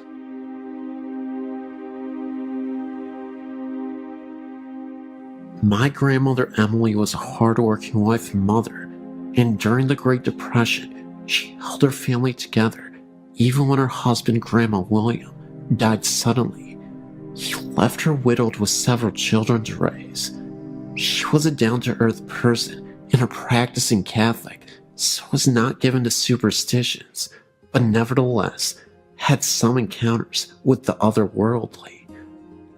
My grandmother Emily was a hard-working wife and mother, and during the Great Depression, she held her family together, even when her husband, Grandma William, died suddenly. He left her widowed with several children to raise. She was a down-to-earth person and a practicing Catholic, so was not given to superstitions, but nevertheless had some encounters with the otherworldly.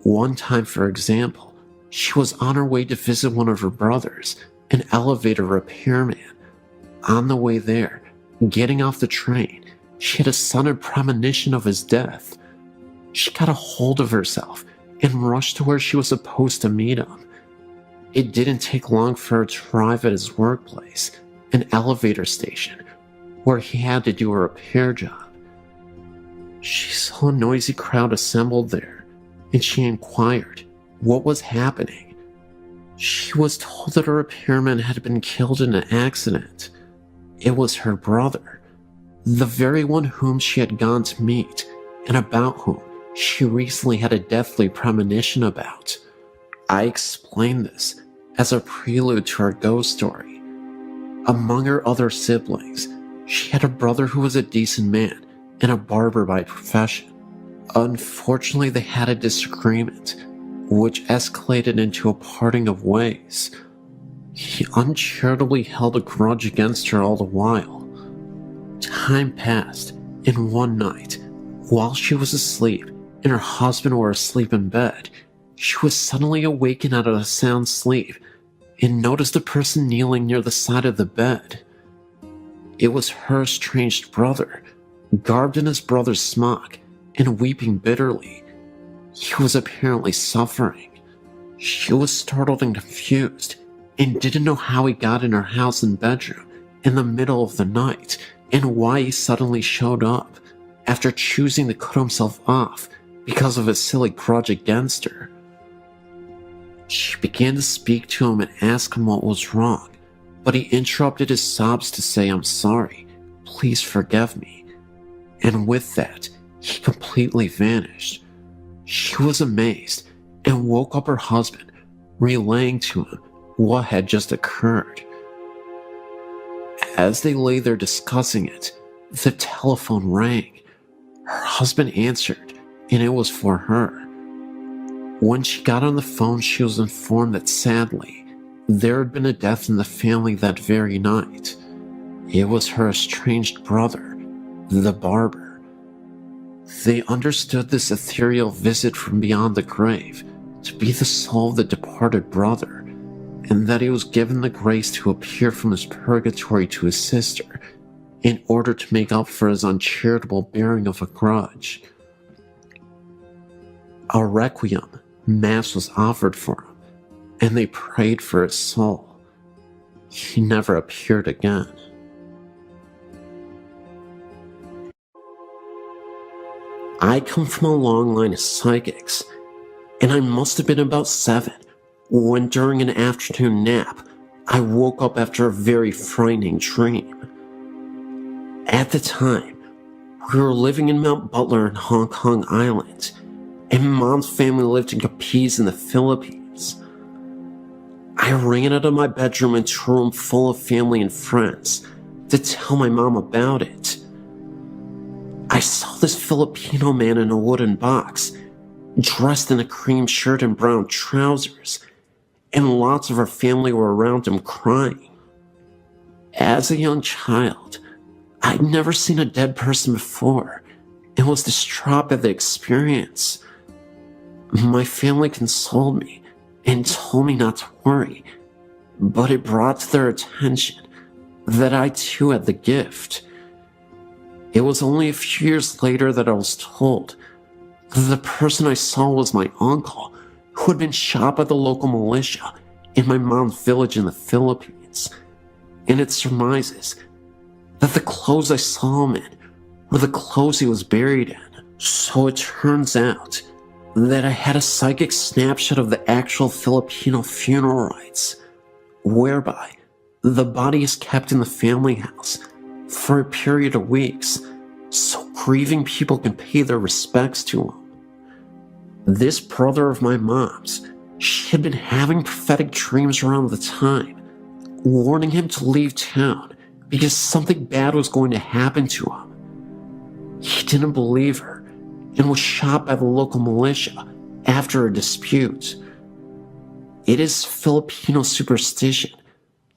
One time, for example, she was on her way to visit one of her brothers, an elevator repairman. On the way there, getting off the train, she had a sudden premonition of his death. She got a hold of herself and rushed to where she was supposed to meet him. It didn't take long for her to arrive at his workplace, an elevator station, where he had to do a repair job. She saw a noisy crowd assembled there. and she inquired what was happening. She was told that a repairman had been killed in an accident. It was her brother, the very one whom she had gone to meet, and about whom she recently had a deathly premonition about. I explained this as a prelude to her ghost story. Among her other siblings, she had a brother who was a decent man and a barber by profession. Unfortunately, they had a disagreement, which escalated into a parting of ways. He uncharitably held a grudge against her all the while. Time passed, and one night, while she was asleep and her husband were asleep in bed, she was suddenly awakened out of a sound sleep and noticed a person kneeling near the side of the bed. It was her estranged brother, garbed in his brother's smock and weeping bitterly. He was apparently suffering. She was startled and confused and didn't know how he got in her house and bedroom in the middle of the night and why he suddenly showed up after choosing to cut himself off because of his silly grudge against her. She began to speak to him and ask him what was wrong, but he interrupted his sobs to say, "I'm sorry, please forgive me." And with that, he completely vanished. She was amazed and woke up her husband, relaying to him what had just occurred. As they lay there discussing it, the telephone rang. Her husband answered, and it was for her. When she got on the phone, she was informed that sadly, there had been a death in the family that very night. It was her estranged brother, the barber. They understood this ethereal visit from beyond the grave to be the soul of the departed brother, and that he was given the grace to appear from his purgatory to his sister in order to make up for his uncharitable bearing of a grudge. A requiem mass was offered for him, and they prayed for his soul. He never appeared again. I come from a long line of psychics, and I must have been about 7 when during an afternoon nap, I woke up after a very frightening dream. At the time, we were living in Mount Butler in Hong Kong Island, and Mom's family lived in Capiz in the Philippines. I ran out of my bedroom into a room full of family and friends to tell my mom about it. I saw this Filipino man in a wooden box, dressed in a cream shirt and brown trousers, and lots of our family were around him crying. As a young child, I'd never seen a dead person before and was distraught by the experience. My family consoled me and told me not to worry, but it brought to their attention that I too had the gift. It was only a few years later that I was told that the person I saw was my uncle, who had been shot by the local militia in my mom's village in the Philippines, and it surmises that the clothes I saw him in were the clothes he was buried in. So it turns out that I had a psychic snapshot of the actual Filipino funeral rites, whereby the body is kept in the family house for a period of weeks so grieving people can pay their respects to him. This brother of my mom's, she had been having prophetic dreams around the time, warning him to leave town because something bad was going to happen to him. He didn't believe her and was shot by the local militia after a dispute. It is Filipino superstition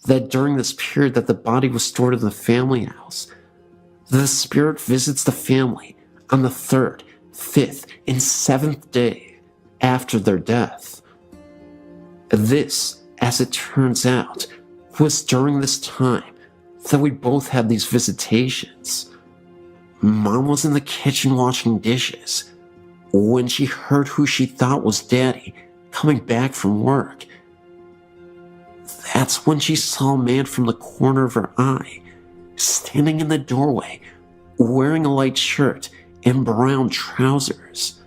that during this period that the body was stored in the family house, the spirit visits the family on the 3rd, 5th, and 7th day after their death. This, as it turns out, was during this time that we both had these visitations. Mom was in the kitchen washing dishes when she heard who she thought was Daddy coming back from work. That's when she saw a man from the corner of her eye, standing in the doorway, wearing a light shirt and brown trousers.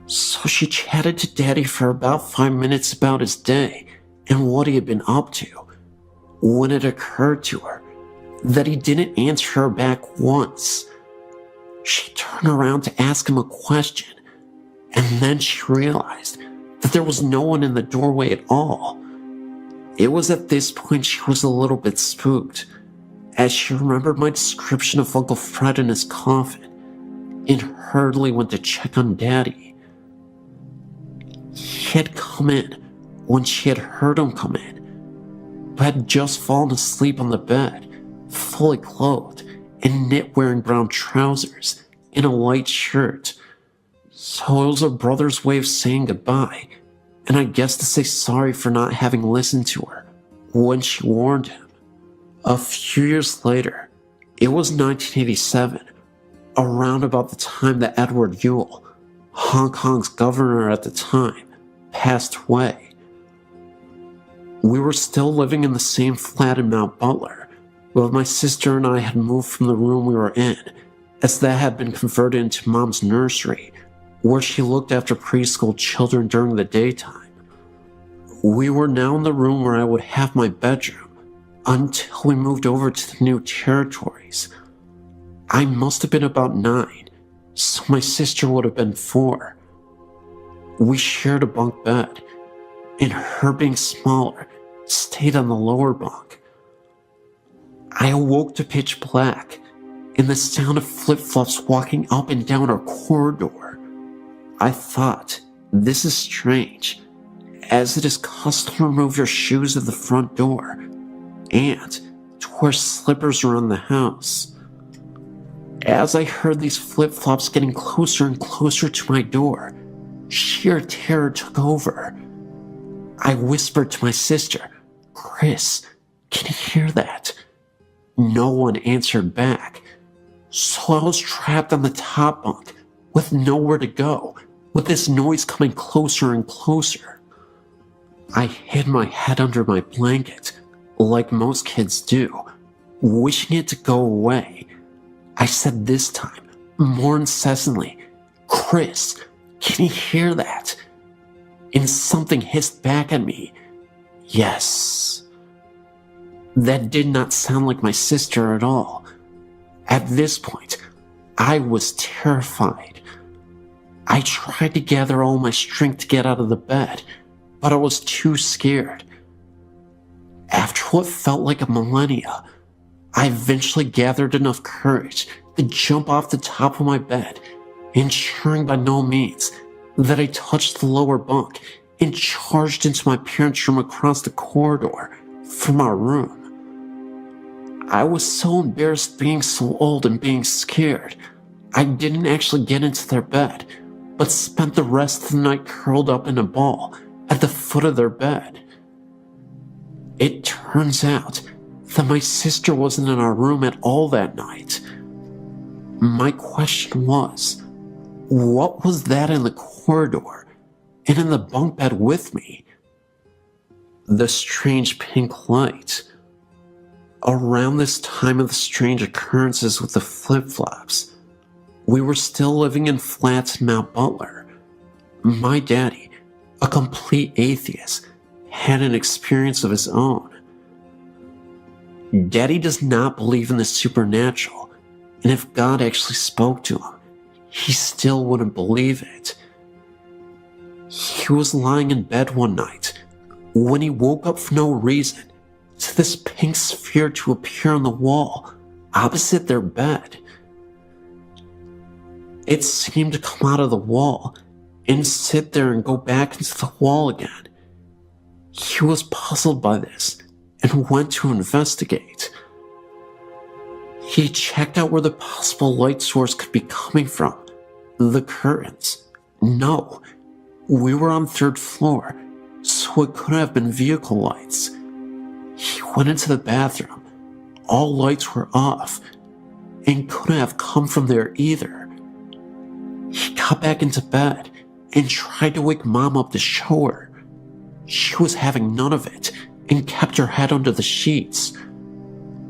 So she chatted to Daddy for about 5 minutes about his day and what he had been up to, when it occurred to her that he didn't answer her back once. She turned around to ask him a question, and then she realized that there was no one in the doorway at all. It was at this point she was a little bit spooked, as she remembered my description of Uncle Fred in his coffin, and hurriedly went to check on Daddy. He had come in when she had heard him come in, but had just fallen asleep on the bed, fully clothed, in knit-wearing brown trousers and a white shirt. So it was her brother's way of saying goodbye, and I guess to say sorry for not having listened to her when she warned him. A few years later, it was 1987, around about the time that Edward Yule, Hong Kong's governor at the time, passed away. We were still living in the same flat in Mount Butler, but my sister and I had moved from the room we were in, as that had been converted into Mom's nursery, where she looked after preschool children during the daytime. We were now in the room where I would have my bedroom, until we moved over to the new territories. I must have been about 9, so my sister would have been 4. We shared a bunk bed, and her being smaller stayed on the lower bunk. I awoke to pitch black and the sound of flip-flops walking up and down our corridor. I thought, this is strange, as it is custom to remove your shoes at the front door and to wear slippers around the house. As I heard these flip-flops getting closer and closer to my door, sheer terror took over. I whispered to my sister, "Chris, can you hear that?" No one answered back, so I was trapped on the top bunk with nowhere to go, with this noise coming closer and closer. I hid my head under my blanket, like most kids do, wishing it to go away. I said this time, more incessantly, "Chris, can you hear that?" And something hissed back at me, "Yes." That did not sound like my sister at all. At this point, I was terrified. I tried to gather all my strength to get out of the bed, but I was too scared. After what felt like a millennia, I eventually gathered enough courage to jump off the top of my bed, ensuring by no means that I touched the lower bunk, and charged into my parents' room across the corridor from our room. I was so embarrassed being so old and being scared, I didn't actually get into their bed, but spent the rest of the night curled up in a ball at the foot of their bed. It turns out that my sister wasn't in our room at all that night. My question was, what was that in the corridor and in the bunk bed with me? The strange pink light. Around this time of the strange occurrences with the flip-flops, we were still living in flats in Mount Butler. My daddy, a complete atheist, had an experience of his own. Daddy does not believe in the supernatural, and if God actually spoke to him, he still wouldn't believe it. He was lying in bed one night when he woke up for no reason to this pink sphere to appear on the wall opposite their bed. It seemed to come out of the wall and sit there and go back into the wall again. He was puzzled by this and went to investigate. He checked out where the possible light source could be coming from. The curtains. No, we were on 3rd floor, so it couldn't have been vehicle lights. He went into the bathroom. All lights were off, and couldn't have come from there either. He got back into bed and tried to wake Mom up to show her. She was having none of it and kept her head under the sheets.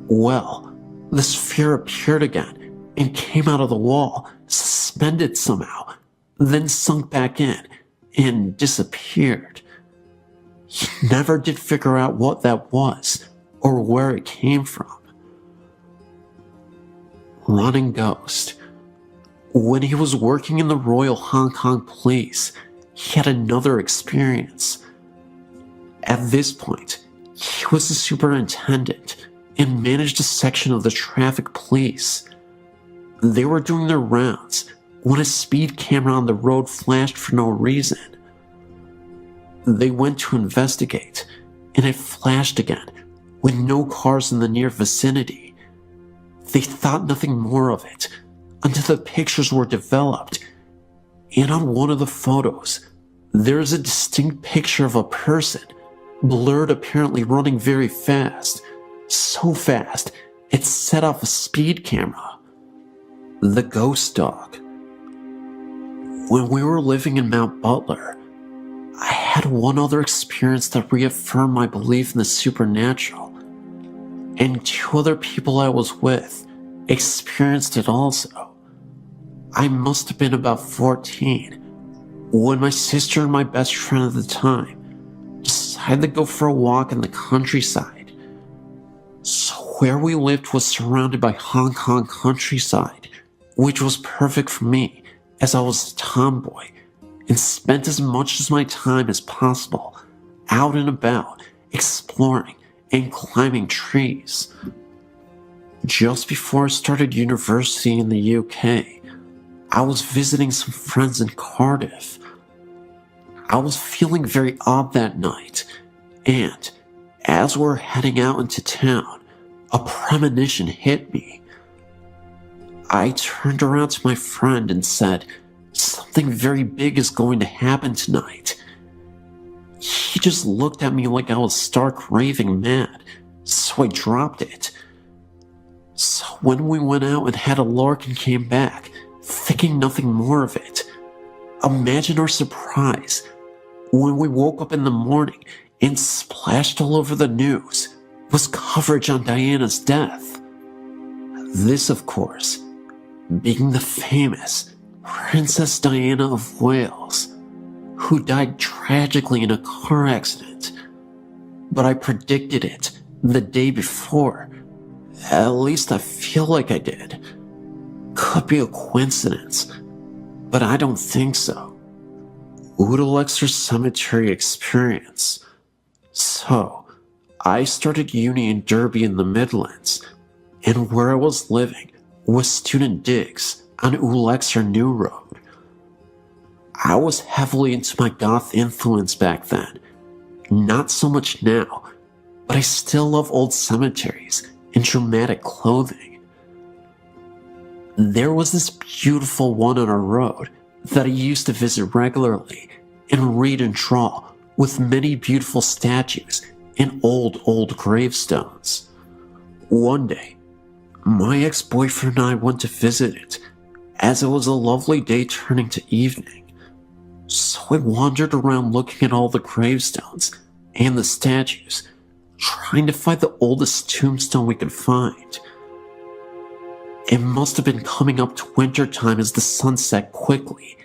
Well, the sphere appeared again and came out of the wall, suspended somehow, then sunk back in and disappeared. He never did figure out what that was or where it came from. Running ghost. When he was working in the Royal Hong Kong Police, he had another experience. At this point, he was the superintendent and managed a section of the traffic police. They were doing their rounds when a speed camera on the road flashed for no reason. They went to investigate, and it flashed again with no cars in the near vicinity. They thought nothing more of it until the pictures were developed, and on one of the photos, there is a distinct picture of a person, blurred, apparently running very fast, so fast it set off a speed camera. The ghost dog. When we were living in Mount Butler, I had one other experience that reaffirmed my belief in the supernatural, and two other people I was with experienced it also. I must have been about 14 when my sister and my best friend at the time decided to go for a walk in the countryside. So where we lived was surrounded by Hong Kong countryside, which was perfect for me as I was a tomboy and spent as much of my time as possible out and about, exploring and climbing trees. Just before I started university in the UK, I was visiting some friends in Cardiff. I was feeling very odd that night, and as we were heading out into town, a premonition hit me. I turned around to my friend and said, "Something very big is going to happen tonight." He just looked at me like I was stark raving mad, so I dropped it. So when we went out and had a lark and came back, thinking nothing more of it, imagine our surprise when we woke up in the morning and splashed all over the news was coverage on Diana's death. This, of course, being the famous Princess Diana of Wales, who died tragically in a car accident. But I predicted it the day before. At least I feel like I did. Could be a coincidence, but I don't think so. Udelexer Cemetery experience. So, I started uni in Derby in the Midlands, and where I was living was Student Digs on Udelexer New Road. I was heavily into my goth influence back then. Not so much now, but I still love old cemeteries and dramatic clothing. There was this beautiful one on our road that I used to visit regularly and read and draw, with many beautiful statues and old gravestones. One day, my ex-boyfriend and I went to visit it, as it was a lovely day turning to evening. So I wandered around looking at all the gravestones and the statues, trying to find the oldest tombstone we could find. It must have been coming up to winter time as the sun set quickly,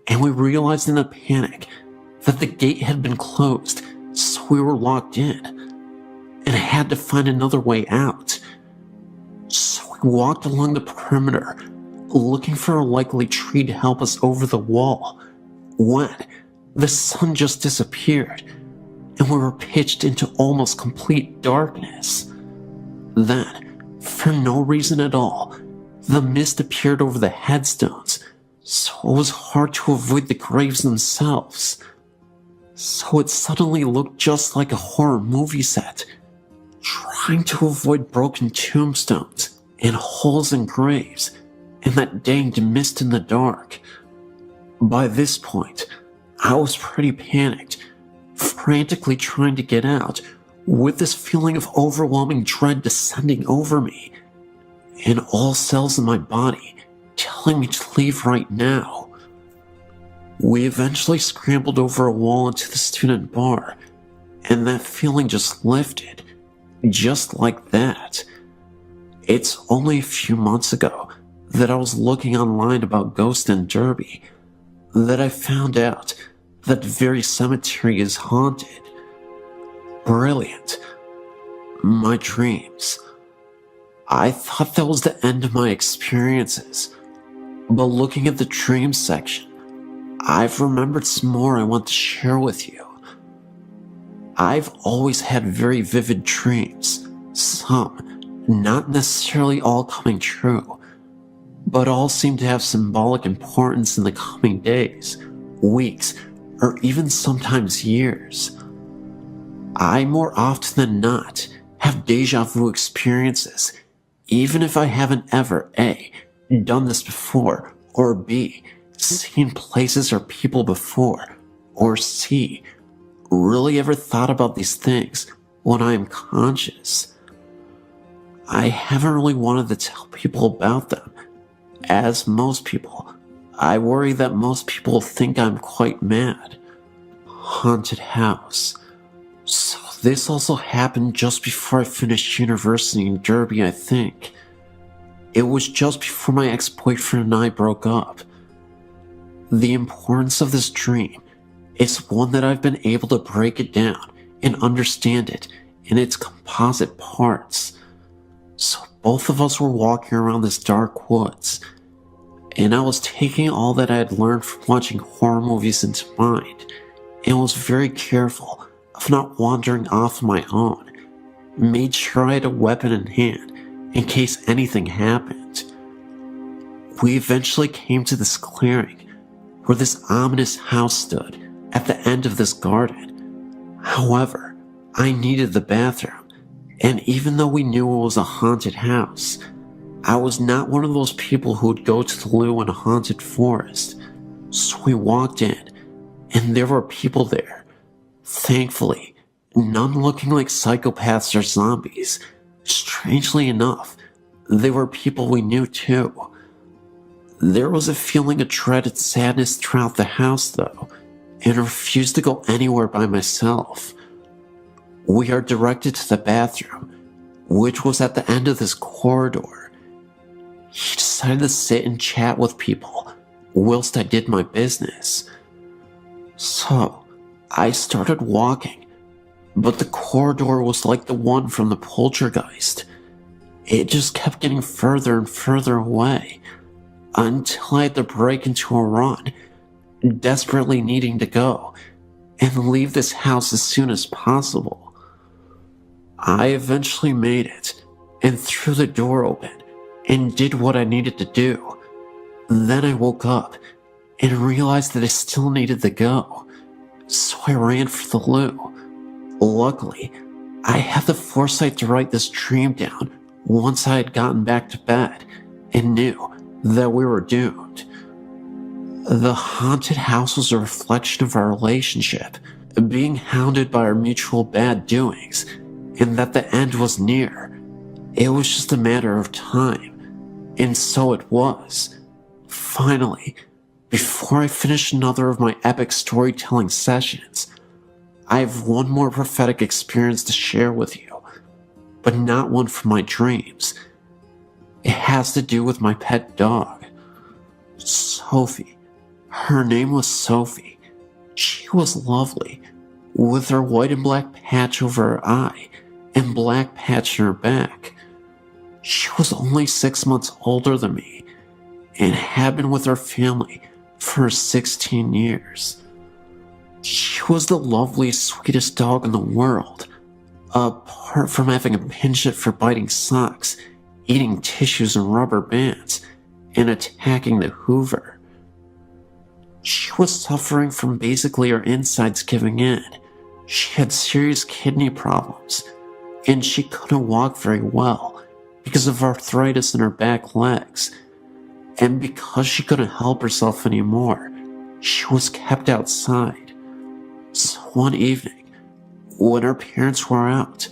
and we realized in a panic that the gate had been closed, so we were locked in, and had to find another way out. So we walked along the perimeter, looking for a likely tree to help us over the wall, when the sun just disappeared, and we were pitched into almost complete darkness. Then, for no reason at all, the mist appeared over the headstones, so it was hard to avoid the graves themselves. So it suddenly looked just like a horror movie set, trying to avoid broken tombstones and holes in graves and that danged mist in the dark. By this point, I was pretty panicked, frantically trying to get out, with this feeling of overwhelming dread descending over me, and all cells in my body telling me to leave right now. We eventually scrambled over a wall into the student bar, and that feeling just lifted, just like that. It's only a few months ago that I was looking online about ghosts in Derby, that I found out that very cemetery is haunted. Brilliant. My dreams. I thought that was the end of my experiences, but looking at the dream section, I've remembered some more I want to share with you. I've always had very vivid dreams, some not necessarily all coming true, but all seem to have symbolic importance in the coming days, weeks, or even sometimes years. I more often than not have deja vu experiences, even if I haven't ever A, done this before, or B, seen places or people before, or C, really ever thought about these things when I am conscious. I haven't really wanted to tell people about them. As most people, I worry that most people think I'm quite mad. Haunted house. So this also happened just before I finished university in Derby, I think. It was just before my ex-boyfriend and I broke up. The importance of this dream is one that I've been able to break it down and understand it in its composite parts. So both of us were walking around this dark woods, and I was taking all that I had learned from watching horror movies into mind, and was very careful of not wandering off on my own. Made sure I had a weapon in hand in case anything happened. We eventually came to this clearing where this ominous house stood at the end of this garden. However, I needed the bathroom, and even though we knew it was a haunted house, I was not one of those people who would go to the loo in a haunted forest. So we walked in, and there were people there. Thankfully, none looking like psychopaths or zombies. Strangely enough, they were people we knew too. There was a feeling of dreaded sadness throughout the house though, and I refused to go anywhere by myself. We are directed to the bathroom, which was at the end of this corridor. He decided to sit and chat with people whilst I did my business. So, I started walking, but the corridor was like the one from the poltergeist. It just kept getting further and further away, until I had to break into a run, desperately needing to go, and leave this house as soon as possible. I eventually made it, and threw the door open, and did what I needed to do. Then I woke up, and realized that I still needed to go, so I ran for the loo. Luckily, I had the foresight to write this dream down once I had gotten back to bed, and knew that we were doomed. The haunted house was a reflection of our relationship, being hounded by our mutual bad doings, and that the end was near. It was just a matter of time, and so it was. Finally, before I finish another of my epic storytelling sessions, I have one more prophetic experience to share with you, but not one from my dreams. It has to do with my pet dog, Sophie. Her name was Sophie. She was lovely, with her white and black patch over her eye and black patch in her back. She was only 6 months older than me and had been with her family for 16 years. She was the loveliest, sweetest dog in the world, apart from having a penchant for biting socks, eating tissues and rubber bands, and attacking the Hoover. She was suffering from basically her insides giving in. She had serious kidney problems, and she couldn't walk very well because of arthritis in her back legs. And because she couldn't help herself anymore, she was kept outside. So one evening, when her parents were out,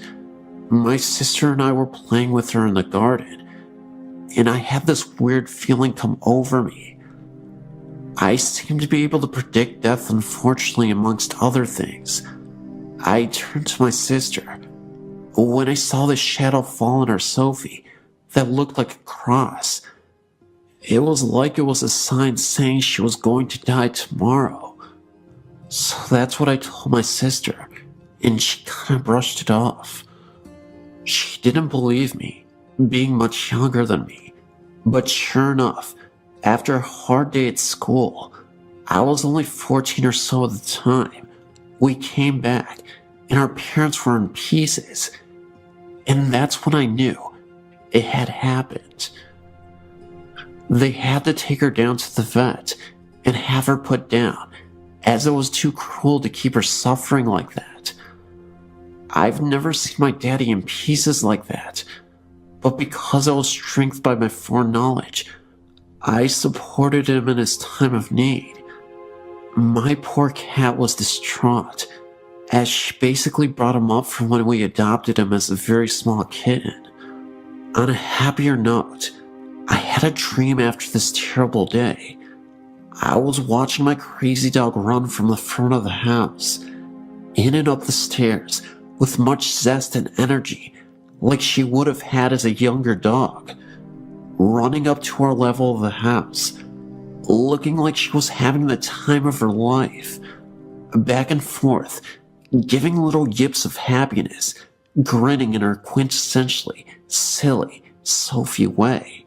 my sister and I were playing with her in the garden, and I had this weird feeling come over me. I seemed to be able to predict death, unfortunately, amongst other things. I turned to my sister when I saw this shadow fall on her Sophie that looked like a cross. It was like it was a sign saying she was going to die tomorrow. So that's what I told my sister, and she kind of brushed it off. She didn't believe me, being much younger than me. But sure enough, after a hard day at school, I was only 14 or so at the time, we came back, and our parents were in pieces. And that's when I knew it had happened. They had to take her down to the vet and have her put down, as it was too cruel to keep her suffering like that. I've never seen my daddy in pieces like that, but because I was strengthened by my foreknowledge, I supported him in his time of need. My poor cat was distraught, as she basically brought him up from when we adopted him as a very small kitten. On a happier note, I had a dream after this terrible day. I was watching my crazy dog run from the front of the house, in and up the stairs, with much zest and energy, like she would have had as a younger dog, running up to our level of the house, looking like she was having the time of her life, back and forth, giving little yips of happiness, grinning in her quintessentially silly Sophie way.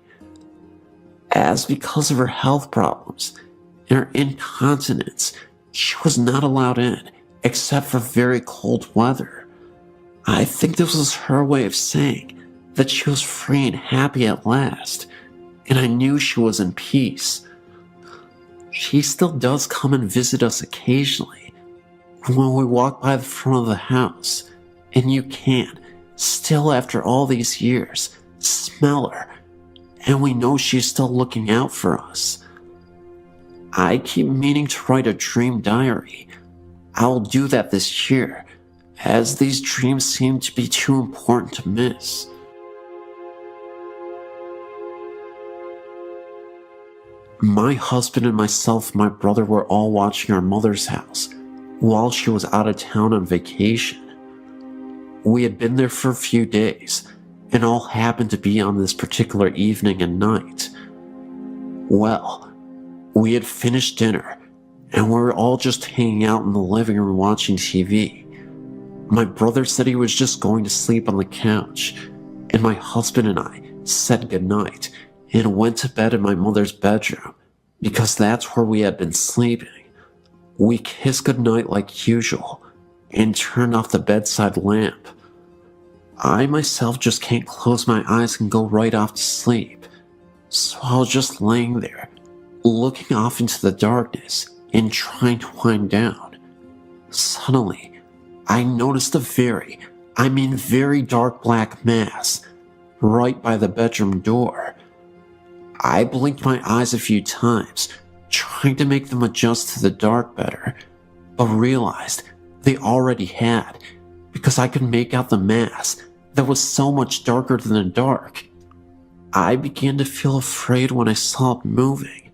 As because of her health problems and her incontinence, she was not allowed in except for very cold weather. I think this was her way of saying that she was free and happy at last, and I knew she was in peace. She still does come and visit us occasionally when we walk by the front of the house, and you can, still after all these years, smell her, and we know she's still looking out for us. I keep meaning to write a dream diary. I'll do that this year, as these dreams seem to be too important to miss. My husband and myself and my brother were all watching our mother's house while she was out of town on vacation. We had been there for a few days, and all happened to be on this particular evening and night. Well, we had finished dinner, and we were all just hanging out in the living room watching TV. My brother said he was just going to sleep on the couch, and my husband and I said goodnight and went to bed in my mother's bedroom, because that's where we had been sleeping. We kissed goodnight like usual, and turned off the bedside lamp. I myself just can't close my eyes and go right off to sleep, so I was just laying there, looking off into the darkness and trying to wind down. Suddenly, I noticed a very dark black mass right by the bedroom door. I blinked my eyes a few times, trying to make them adjust to the dark better, but realized they already had, because I could make out the mass that was so much darker than the dark. I began to feel afraid when I saw it moving.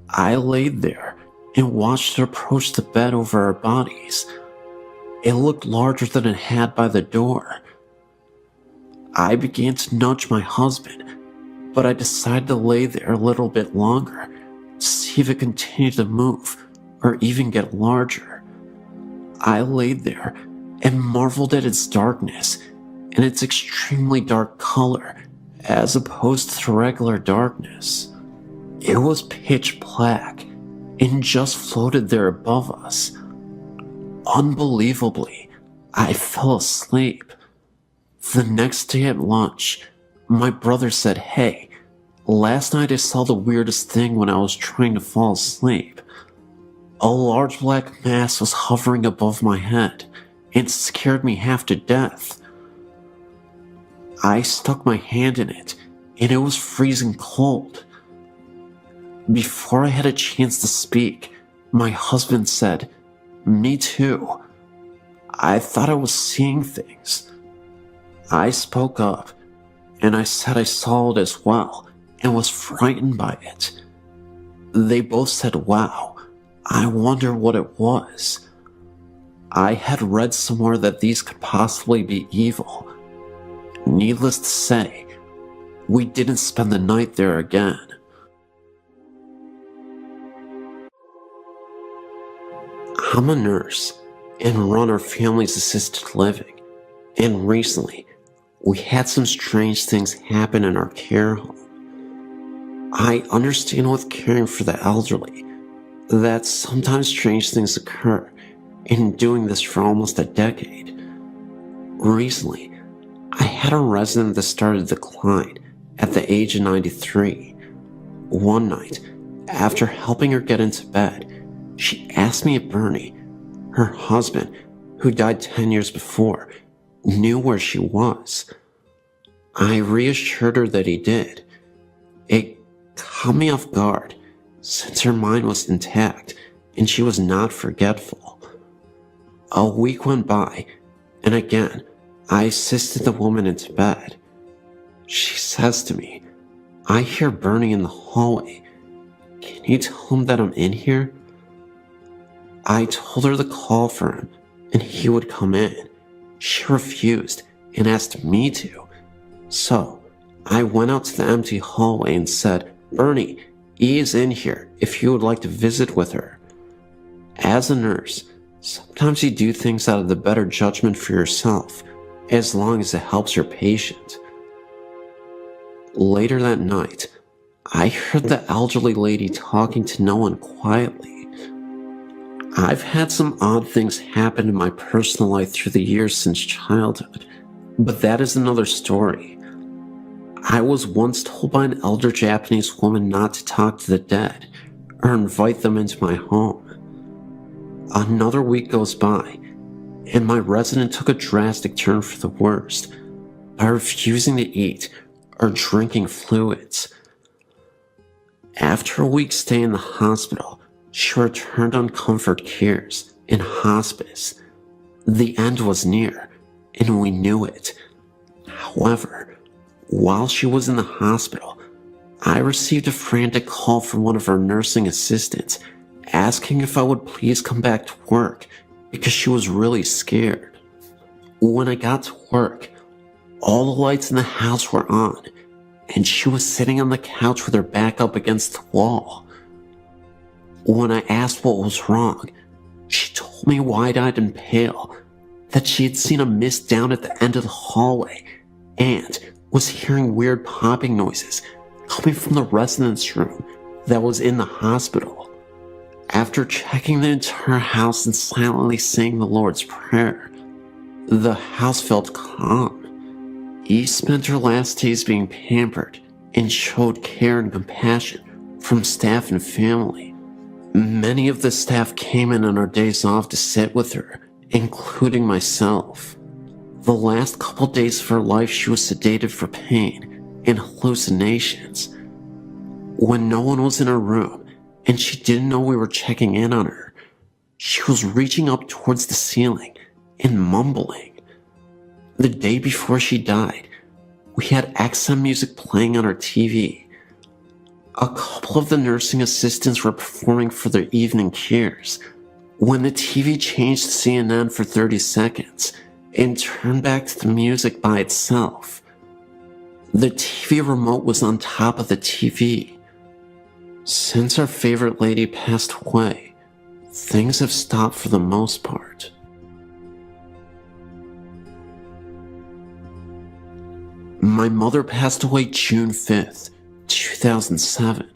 I laid there and watched it approach the bed over our bodies. It looked larger than it had by the door. I began to nudge my husband, but I decided to lay there a little bit longer to see if it continued to move or even get larger. I laid there and marveled at its darkness and its extremely dark color as opposed to the regular darkness. It was pitch black and just floated there above us. Unbelievably, I fell asleep. The next day at lunch, my brother said, "Hey, last night I saw the weirdest thing when I was trying to fall asleep. A large black mass was hovering above my head and scared me half to death." I stuck my hand in it, and it was freezing cold. Before I had a chance to speak, my husband said, "Me too. I thought I was seeing things." I spoke up, and I said I saw it as well and was frightened by it. They both said, "Wow, I wonder what it was." I had read somewhere that these could possibly be evil. Needless to say, we didn't spend the night there again. I'm a nurse and run our family's assisted living, and recently we had some strange things happen in our care home. I understand with caring for the elderly that sometimes strange things occur, and doing this for almost a decade. Recently, I had a resident that started to decline at the age of 93. One night, after helping her get into bed, she asked me if Bernie, her husband, who died 10 years before, knew where she was. I reassured her that he did. It caught me off guard, since her mind was intact and she was not forgetful. A week went by, and again, I assisted the woman into bed. She says to me, "I hear Bernie in the hallway. Can you tell him that I'm in here?" I told her to call for him and he would come in. She refused and asked me to. So I went out to the empty hallway and said, "Bernie, E is in here if you would like to visit with her." As a nurse, sometimes you do things out of the better judgment for yourself, as long as it helps your patient. Later that night, I heard the elderly lady talking to no one quietly. I've had some odd things happen in my personal life through the years since childhood, but that is another story. I was once told by an elder Japanese woman not to talk to the dead or invite them into my home. Another week goes by, and my resident took a drastic turn for the worst by refusing to eat or drinking fluids. After a week's stay in the hospital, she returned on comfort cares in hospice. The end was near, and we knew it. However, while she was in the hospital, I received a frantic call from one of our nursing assistants asking if I would please come back to work because she was really scared. When I got to work, all the lights in the house were on, and she was sitting on the couch with her back up against the wall. When I asked what was wrong, she told me wide-eyed and pale that she had seen a mist down at the end of the hallway and was hearing weird popping noises coming from the residence room that was in the hospital. After checking the entire house and silently saying the Lord's Prayer, the house felt calm. E spent her last days being pampered and showed care and compassion from staff and family. Many of the staff came in on our days off to sit with her, including myself. The last couple days of her life, she was sedated for pain and hallucinations. When no one was in her room and she didn't know we were checking in on her, she was reaching up towards the ceiling and mumbling. The day before she died, we had XM music playing on our TV. A couple of the nursing assistants were performing for their evening cares when the TV changed to CNN for 30 seconds and turned back to the music by itself. The TV remote was on top of the TV. Since our favorite lady passed away, things have stopped for the most part. My mother passed away June 5th, 2007.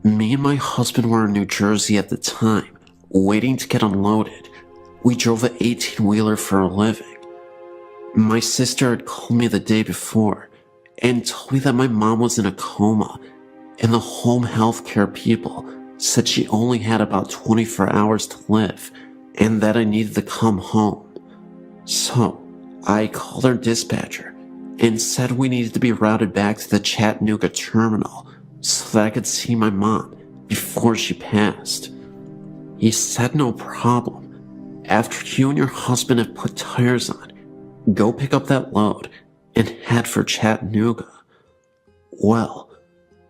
Me and my husband were in New Jersey at the time, waiting to get unloaded. We drove an 18-wheeler for a living. My sister had called me the day before and told me that my mom was in a coma, and the home healthcare people said she only had about 24 hours to live and that I needed to come home. So I called our dispatcher and said we needed to be routed back to the Chattanooga terminal so that I could see my mom before she passed. He said no problem. After you and your husband have put tires on, go pick up that load and head for Chattanooga. Well,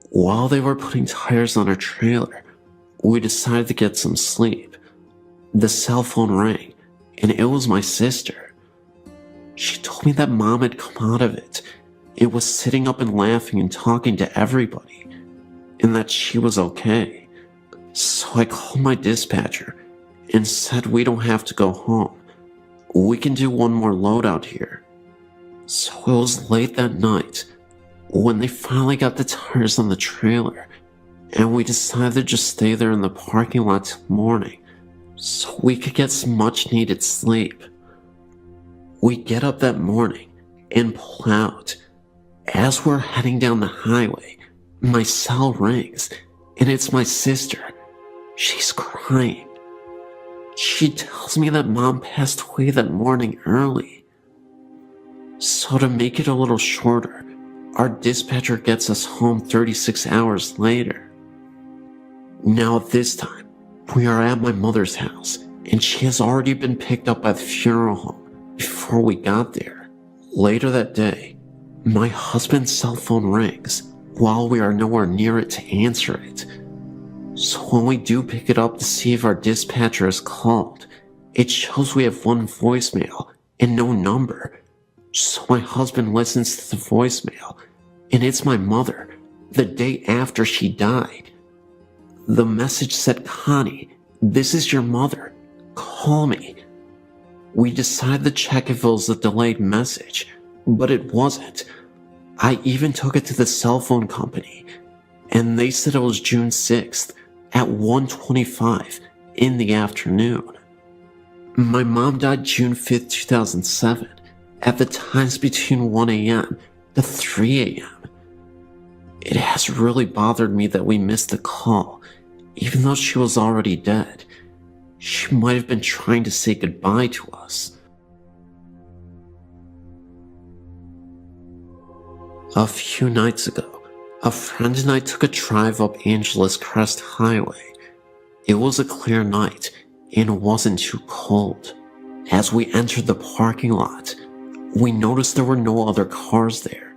while they were putting tires on our trailer, we decided to get some sleep. The cell phone rang, and it was my sister. She told me that Mom had come out of it and was sitting up and laughing and talking to everybody, and that she was okay. So I called my dispatcher and said we don't have to go home. We can do one more load out here. So it was late that night when they finally got the tires on the trailer, and we decided to just stay there in the parking lot till morning so we could get some much needed sleep. We get up that morning and pull out. As we're heading down the highway, my cell rings, and it's my sister. She's crying. She tells me that Mom passed away that morning early. So to make it a little shorter, our dispatcher gets us home 36 hours later. Now at this time, we are at my mother's house, and she has already been picked up by the funeral home before we got there. Later that day, my husband's cell phone rings while we are nowhere near it to answer it. So when we do pick it up to see if our dispatcher has called, it shows we have one voicemail and no number. So my husband listens to the voicemail, and it's my mother, the day after she died. The message said, "Connie, this is your mother. Call me." We decided to check if it was a delayed message, but it wasn't. I even took it to the cell phone company, and they said it was June 6th at 1:25 in the afternoon. My mom died June 5th, 2007, at the times between 1 a.m. to 3 a.m. It has really bothered me that we missed the call, even though she was already dead. She might have been trying to say goodbye to us. A few nights ago, a friend and I took a drive up Angeles Crest Highway. It was a clear night and wasn't too cold. As we entered the parking lot, we noticed there were no other cars there.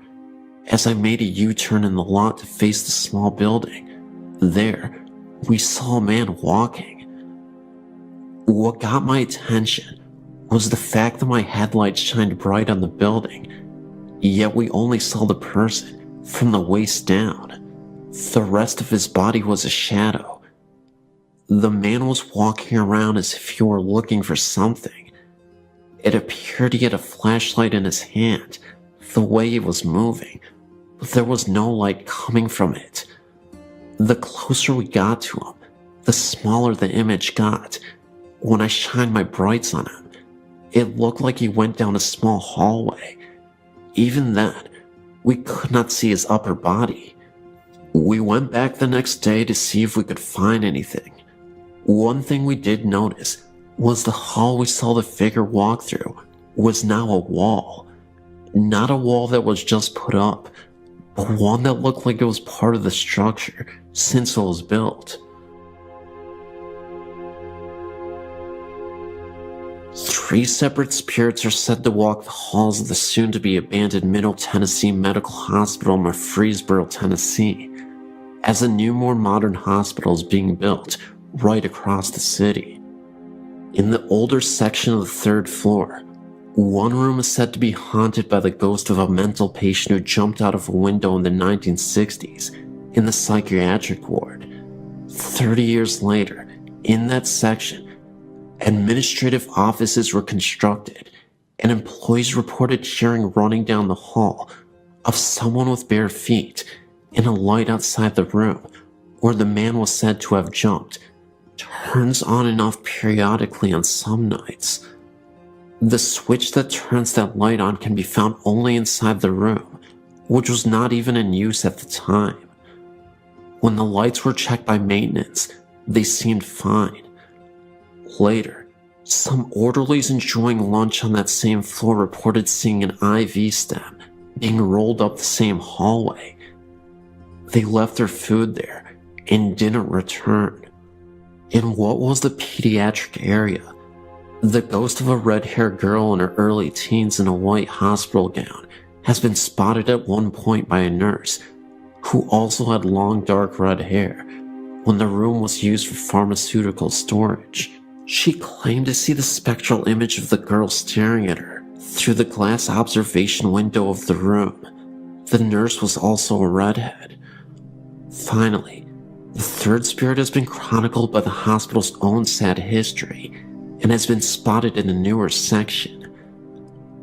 As I made a U-turn in the lot to face the small building, there, we saw a man walking. What got my attention was the fact that my headlights shined bright on the building, yet we only saw the person from the waist down. The rest of his body was a shadow. The man was walking around as if he were looking for something. It appeared he had a flashlight in his hand, the way he was moving, but there was no light coming from it. The closer we got to him, the smaller the image got. When I shined my brights on him, it looked like he went down a small hallway. Even then, we could not see his upper body. We went back the next day to see if we could find anything. One thing we did notice was the hall we saw the figure walk through was now a wall. Not a wall that was just put up, but one that looked like it was part of the structure since it was built. 3 separate spirits are said to walk the halls of the soon-to-be abandoned Middle Tennessee Medical Hospital in Murfreesboro, Tennessee, as a new, more modern hospital is being built right across the city. In the older section of the 3rd floor, one room is said to be haunted by the ghost of a mental patient who jumped out of a window in the 1960s in the psychiatric ward. 30 years later, in that section, administrative offices were constructed, and employees reported hearing running down the hall of someone with bare feet, and a light outside the room where the man was said to have jumped turns on and off periodically on some nights. The switch that turns that light on can be found only inside the room, which was not even in use at the time. When the lights were checked by maintenance, they seemed fine. Later, some orderlies enjoying lunch on that same floor reported seeing an IV stem being rolled up the same hallway. They left their food there and didn't return. In what was the pediatric area, the ghost of a red-haired girl in her early teens in a white hospital gown has been spotted at one point by a nurse who also had long dark red hair when the room was used for pharmaceutical storage. She claimed to see the spectral image of the girl staring at her through the glass observation window of the room. The nurse was also a redhead. Finally, The third spirit has been chronicled by the hospital's own sad history and has been spotted in a newer section.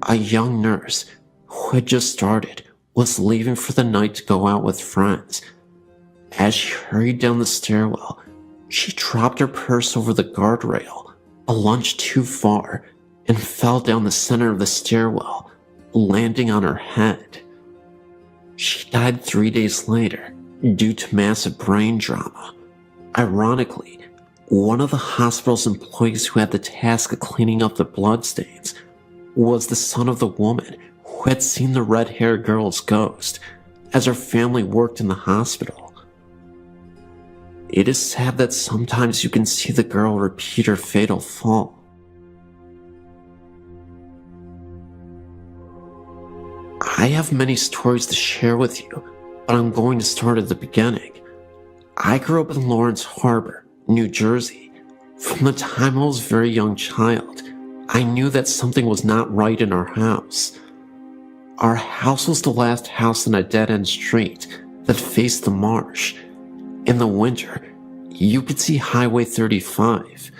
A young nurse who had just started was leaving for the night to go out with friends. As she hurried down the stairwell, she dropped her purse over the guardrail, a lunge too far, and fell down the center of the stairwell, landing on her head. She died 3 days later due to massive brain trauma. Ironically, one of the hospital's employees who had the task of cleaning up the bloodstains was the son of the woman who had seen the red-haired girl's ghost as her family worked in the hospital. It is sad that sometimes you can see the girl repeat her fatal fall. I have many stories to share with you, but I'm going to start at the beginning. I grew up in Lawrence Harbor, New Jersey. From the time I was a very young child, I knew that something was not right in our house. Our house was the last house in a dead-end street that faced the marsh. In the winter, you could see Highway 35.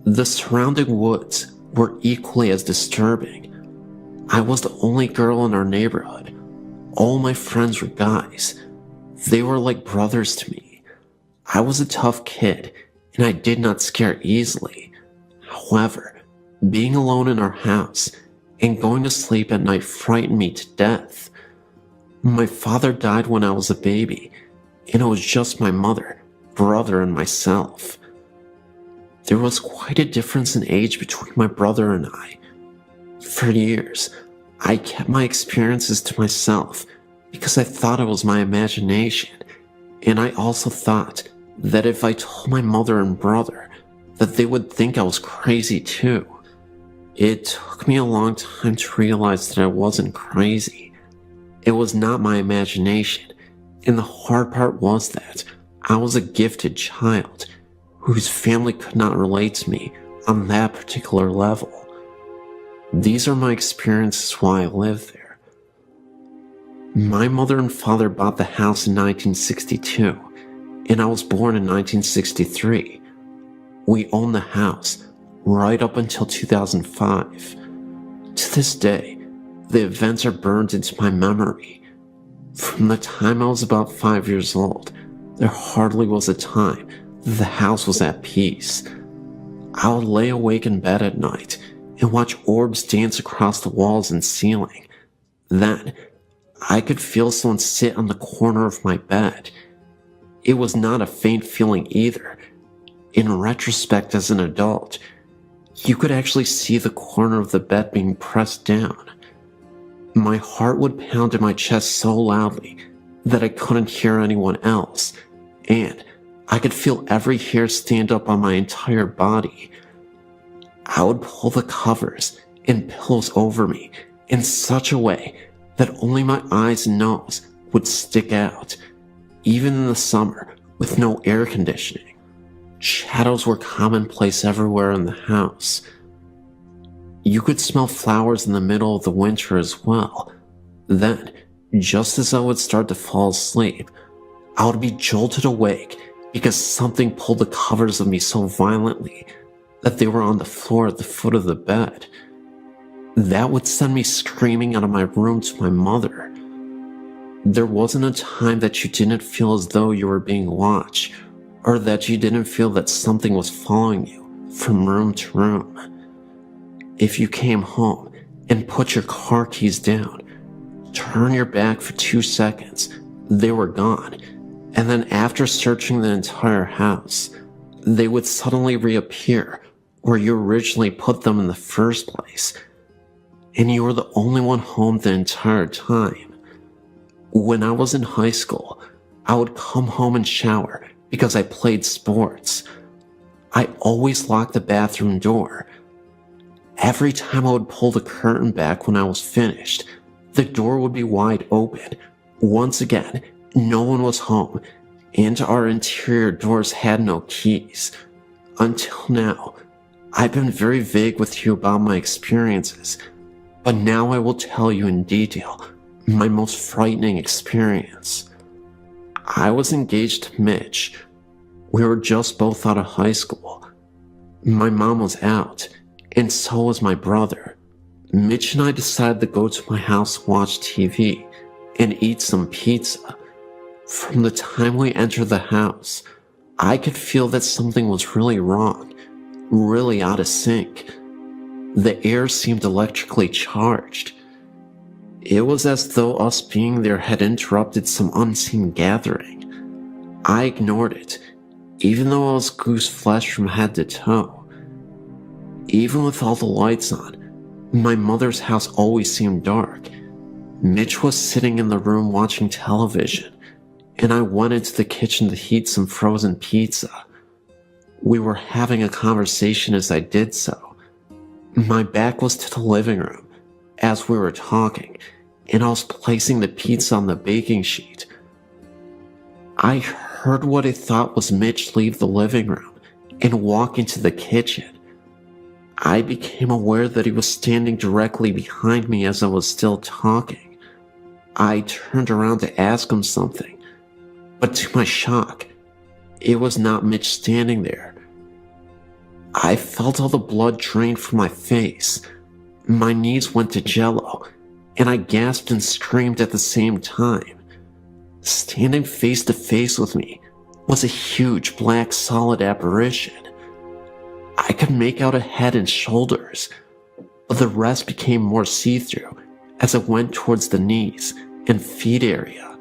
The surrounding woods were equally as disturbing. I was the only girl in our neighborhood. All my friends were guys. They were like brothers to me. I was a tough kid, and I did not scare easily. However, being alone in our house and going to sleep at night frightened me to death. My father died when I was a baby, and it was just my mother, brother, and myself. There was quite a difference in age between my brother and I. For years, I kept my experiences to myself because I thought it was my imagination, and I also thought that if I told my mother and brother, that they would think I was crazy too. It took me a long time to realize that I wasn't crazy. It was not my imagination, and the hard part was that I was a gifted child whose family could not relate to me on that particular level. These are my experiences while I lived there. My mother and father bought the house in 1962, and I was born in 1963. We owned the house right up until 2005. To this day, the events are burned into my memory. From the time I was about 5 years old, there hardly was a time that the house was at peace. I would lay awake in bed at night and watch orbs dance across the walls and ceiling. Then, I could feel someone sit on the corner of my bed. It was not a faint feeling either. In retrospect, as an adult, you could actually see the corner of the bed being pressed down. My heart would pound in my chest so loudly that I couldn't hear anyone else, and I could feel every hair stand up on my entire body. I would pull the covers and pillows over me in such a way that only my eyes and nose would stick out, even in the summer with no air conditioning. Shadows were commonplace everywhere in the house. You could smell flowers in the middle of the winter as well. Then, just as I would start to fall asleep, I would be jolted awake because something pulled the covers of me so violently that they were on the floor at the foot of the bed. That would send me screaming out of my room to my mother. There wasn't a time that you didn't feel as though you were being watched, or that you didn't feel that something was following you from room to room. If you came home and put your car keys down, turn your back for 2 seconds, they were gone, and then after searching the entire house, they would suddenly reappear where you originally put them in the first place, and you were the only one home the entire time. When I was in high school, I would come home and shower because I played sports. I always locked the bathroom door. Every time I would pull the curtain back when I was finished, the door would be wide open. Once again, no one was home, and our interior doors had no keys. Until now, I've been very vague with you about my experiences, but now I will tell you in detail my most frightening experience. I was engaged to Mitch, We were just both out of high school. My mom was out, and so was my brother. Mitch and I decided to go to my house, watch TV, and eat some pizza. From the time we entered the house, I could feel that something was really wrong, really out of sync. The air seemed electrically charged. It was as though us being there had interrupted some unseen gathering. I ignored it, even though I was goose flesh from head to toe. Even with all the lights on, my mother's house always seemed dark. Mitch was sitting in the room watching television, and I went into the kitchen to heat some frozen pizza. We were having a conversation as I did so. My back was to the living room as we were talking, and I was placing the pizza on the baking sheet. I heard what I thought was Mitch leave the living room and walk into the kitchen. I became aware that he was standing directly behind me as I was still talking. I turned around to ask him something, but to my shock, it was not Mitch standing there. I felt all the blood drain from my face. My knees went to jello, and I gasped and screamed at the same time. Standing face to face with me was a huge black solid apparition. I could make out a head and shoulders, but the rest became more see-through as it went towards the knees and feet area.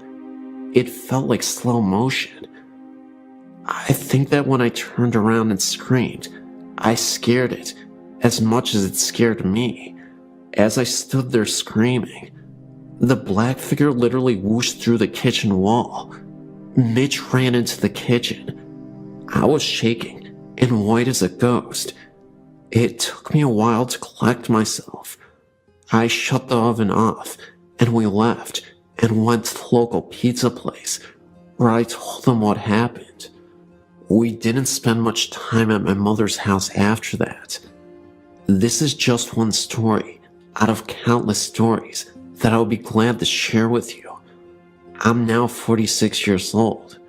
It felt like slow motion. I think that when I turned around and screamed, I scared it as much as it scared me. As I stood there screaming, the black figure literally whooshed through the kitchen wall. Mitch ran into the kitchen. I was shaking and white as a ghost. It took me a while to collect myself. I shut the oven off, and we left and went to the local pizza place, where I told them what happened. We didn't spend much time at my mother's house after that. This is just one story out of countless stories that I would be glad to share with you. I'm now 46 years old.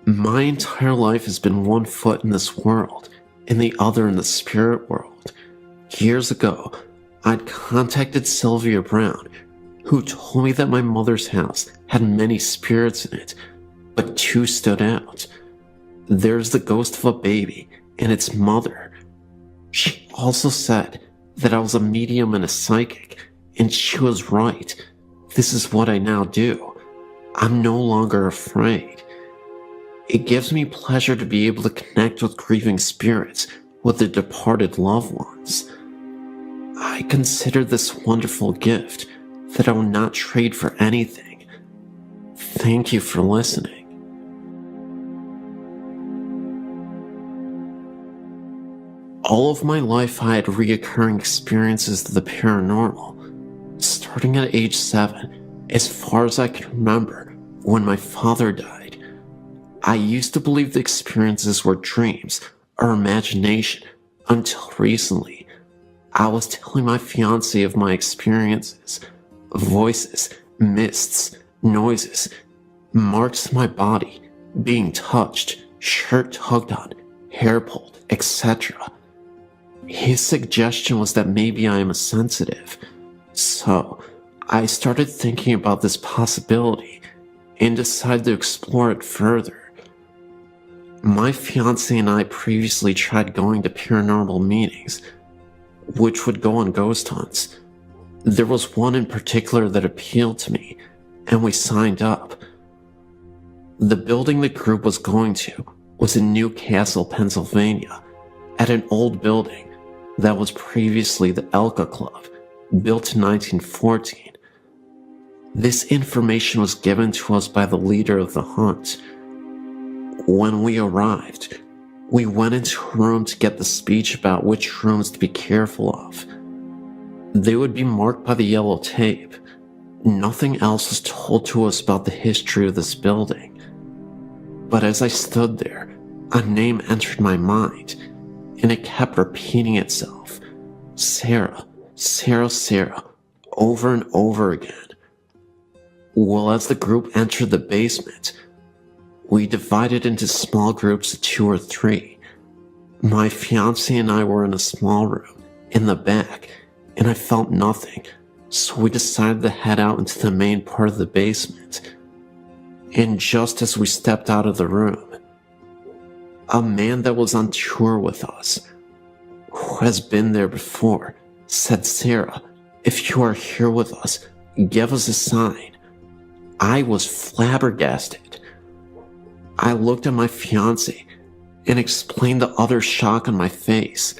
My entire life has been one foot in this world and the other in the spirit world. Years ago, I'd contacted Sylvia Brown, who told me that my mother's house had many spirits in it, but two stood out. There's the ghost of a baby and its mother. She also said that I was a medium and a psychic, and she was right. This is what I now do. I'm no longer afraid. It gives me pleasure to be able to connect with grieving spirits, with their departed loved ones. I consider this wonderful gift that I will not trade for anything. Thank you for listening. All of my life I had reoccurring experiences of the paranormal, starting at age 7, as far as I can remember, when my father died. I used to believe the experiences were dreams or imagination until recently. I was telling my fiancé of my experiences, voices, mists, noises, marks on my body, being touched, shirt tugged on, hair pulled, etc. His suggestion was that maybe I am a sensitive. So, I started thinking about this possibility and decided to explore it further. My fiancé and I previously tried going to paranormal meetings, which would go on ghost hunts. There was one in particular that appealed to me, and we signed up. The building the group was going to was in Newcastle, Pennsylvania, at an old building that was previously the Elka Club, built in 1914. This information was given to us by the leader of the hunt. When we arrived, we went into a room to get the speech about which rooms to be careful of. They would be marked by the yellow tape. Nothing else was told to us about the history of this building. But as I stood there, a name entered my mind, and it kept repeating itself. Sarah, Sarah, Sarah, over and over again. Well, as the group entered the basement, We divided into small groups of 2 or 3. My fiancé and I were in a small room in the back, and I felt nothing, so we decided to head out into the main part of the basement. And just as we stepped out of the room, a man that was on tour with us, who has been there before, said, "Sarah, if you are here with us, give us a sign." I was flabbergasted. I looked at my fiancé and explained the utter shock on my face,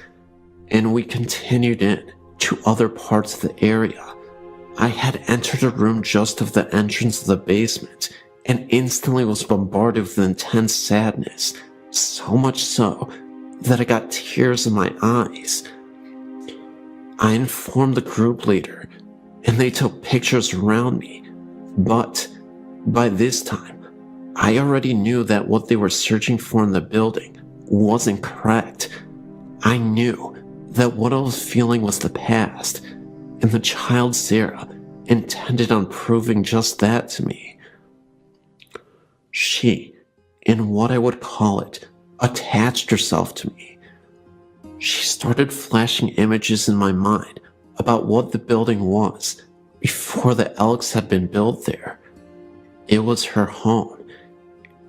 and we continued in to other parts of the area. I had entered a room just off the entrance of the basement and instantly was bombarded with intense sadness, so much so that I got tears in my eyes. I informed the group leader, and they took pictures around me, but by this time, I already knew that what they were searching for in the building wasn't correct. I knew that what I was feeling was the past, and the child Sarah intended on proving just that to me. She, in what I would call it, attached herself to me. She started flashing images in my mind about what the building was before the Elks had been built there. It was her home.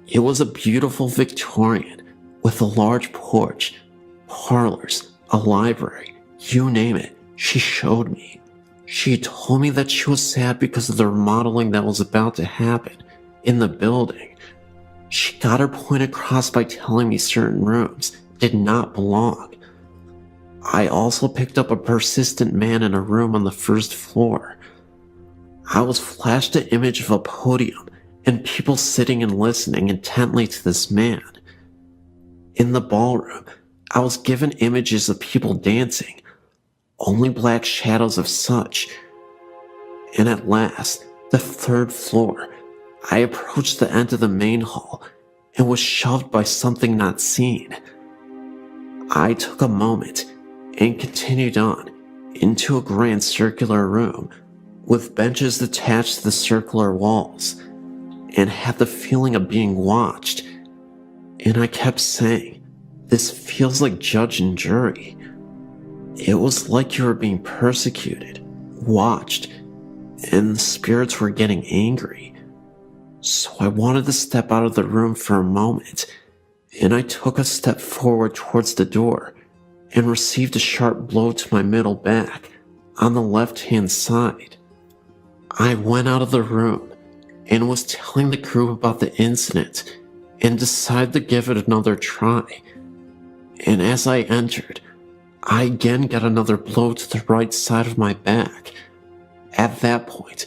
It was a beautiful Victorian with a large porch, parlors, a library, you name it, she showed me. She told me that she was sad because of the remodeling that was about to happen in the building. She got her point across by telling me certain rooms did not belong. I also picked up a persistent man in a room on the first floor. I was flashed an image of a podium and people sitting and listening intently to this man. In the ballroom, I was given images of people dancing, only black shadows of such. And at last, the third floor, I approached the end of the main hall and was shoved by something not seen. I took a moment and continued on into a grand circular room with benches attached to the circular walls, and had the feeling of being watched. And I kept saying, "This feels like judge and jury." It was like you were being persecuted, watched, and the spirits were getting angry. So I wanted to step out of the room for a moment, and I took a step forward towards the door and received a sharp blow to my middle back on the left-hand side. I went out of the room and was telling the group about the incident and decided to give it another try. And as I entered, I again got another blow to the right side of my back. At that point,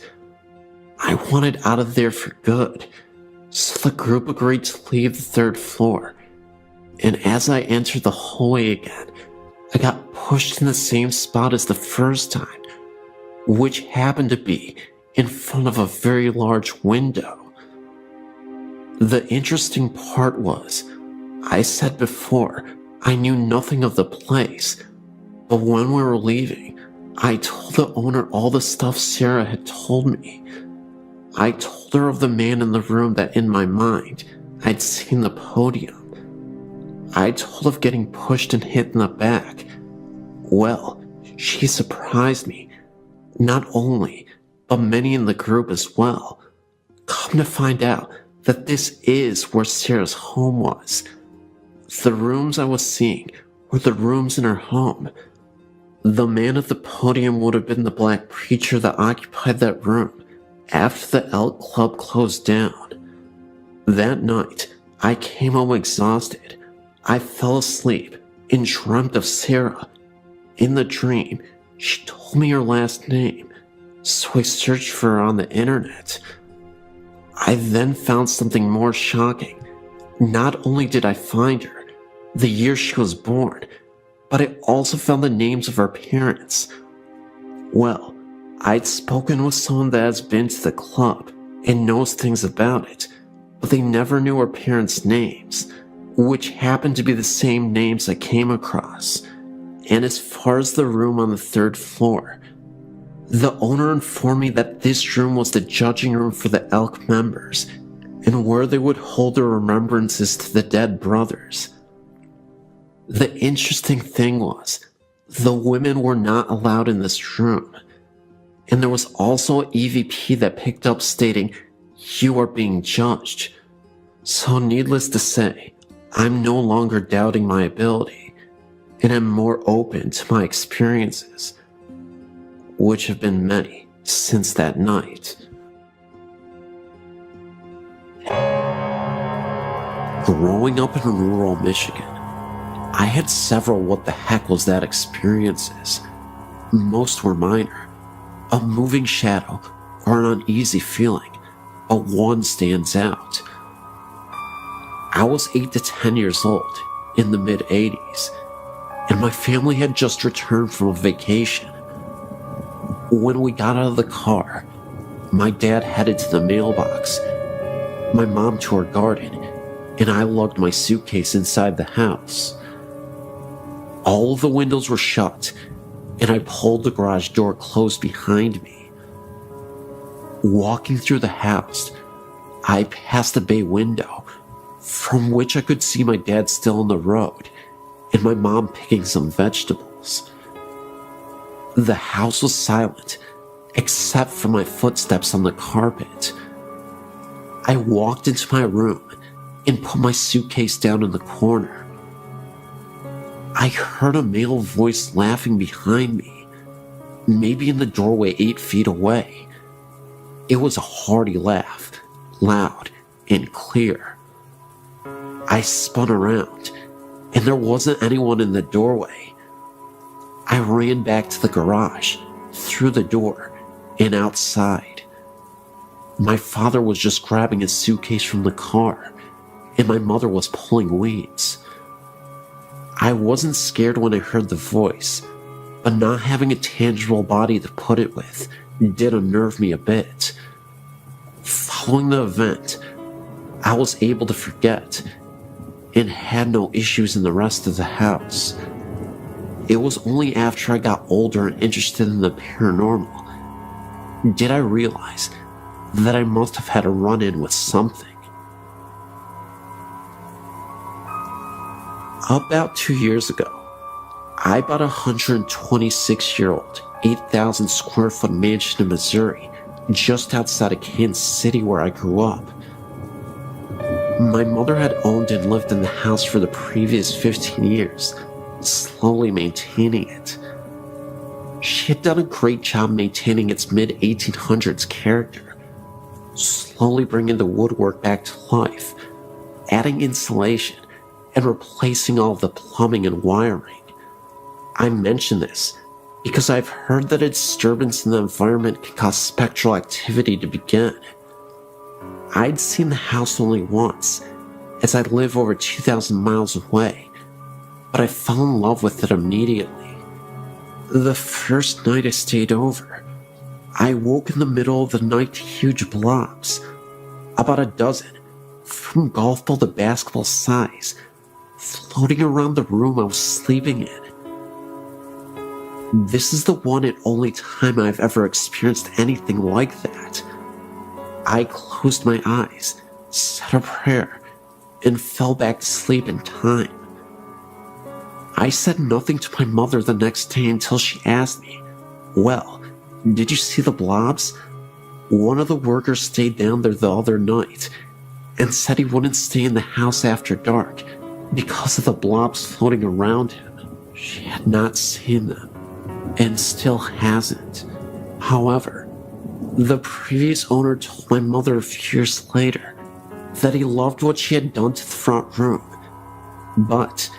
I wanted out of there for good, so the group agreed to leave the third floor. And as I entered the hallway again, I got pushed in the same spot as the first time, which happened to be in front of a very large window. The interesting part was, I said before, I knew nothing of the place, but when we were leaving, I told the owner all the stuff Sarah had told me. I told her of the man in the room that in my mind, I'd seen the podium. I told of getting pushed and hit in the back. Well, she surprised me, not only, but many in the group as well. Come to find out that this is where Sarah's home was. The rooms I was seeing were the rooms in her home. The man at the podium would have been the black preacher that occupied that room after the Elk Club closed down. That night, I came home exhausted. I fell asleep and dreamt of Sarah. In the dream, she told me her last name, so I searched for her on the internet. I then found something more shocking. Not only did I find her, the year she was born, but I also found the names of her parents. Well, I'd spoken with someone that has been to the club and knows things about it, but they never knew her parents' names, which happened to be the same names I came across. And as far as the room on the third floor, the owner informed me that this room was the judging room for the Elk members, and where they would hold their remembrances to the dead brothers. The interesting thing was, the women were not allowed in this room, and there was also an EVP that picked up stating, "You are being judged." So needless to say, I'm no longer doubting my ability, and I'm more open to my experiences, which have been many since that night. Growing up in rural Michigan, I had several what the heck was that experiences. Most were minor, a moving shadow or an uneasy feeling, but one stands out. I was 8 to 10 years old in the mid-80s, and my family had just returned from a vacation. When we got out of the car, my dad headed to the mailbox, my mom to her garden, and I lugged my suitcase inside the house. All of the windows were shut, and I pulled the garage door closed behind me. Walking through the house, I passed the bay window, from which I could see my dad still on the road, and my mom picking some vegetables. The house was silent, except for my footsteps on the carpet. I walked into my room and put my suitcase down in the corner. I heard a male voice laughing behind me, maybe in the doorway 8 feet away. It was a hearty laugh, loud and clear. I spun around, and there wasn't anyone in the doorway. I ran back to the garage, through the door, and outside. My father was just grabbing his suitcase from the car, and my mother was pulling weeds. I wasn't scared when I heard the voice, but not having a tangible body to put it with did unnerve me a bit. Following the event, I was able to forget and had no issues in the rest of the house. It was only after I got older and interested in the paranormal did I realize that I must have had a run-in with something. About 2 years ago, I bought a 126-year-old, 8,000 square foot mansion in Missouri, just outside of Kansas City where I grew up. My mother had owned and lived in the house for the previous 15 years, slowly maintaining it. She had done a great job maintaining its mid-1800s character, slowly bringing the woodwork back to life, adding insulation, and replacing all of the plumbing and wiring. I mention this because I've heard that a disturbance in the environment can cause spectral activity to begin. I'd seen the house only once, as I live over 2,000 miles away, but I fell in love with it immediately. The first night I stayed over, I woke in the middle of the night to huge blobs, about a dozen, from golf ball to basketball size, floating around the room I was sleeping in. This is the one and only time I've ever experienced anything like that. I closed my eyes, said a prayer, and fell back to sleep in time. I said nothing to my mother the next day until she asked me, "Well, did you see the blobs?" One of the workers stayed down there the other night and said he wouldn't stay in the house after dark because of the blobs floating around him. She had not seen them, and still hasn't. However, the previous owner told my mother a few years later that he loved what she had done to the front room, but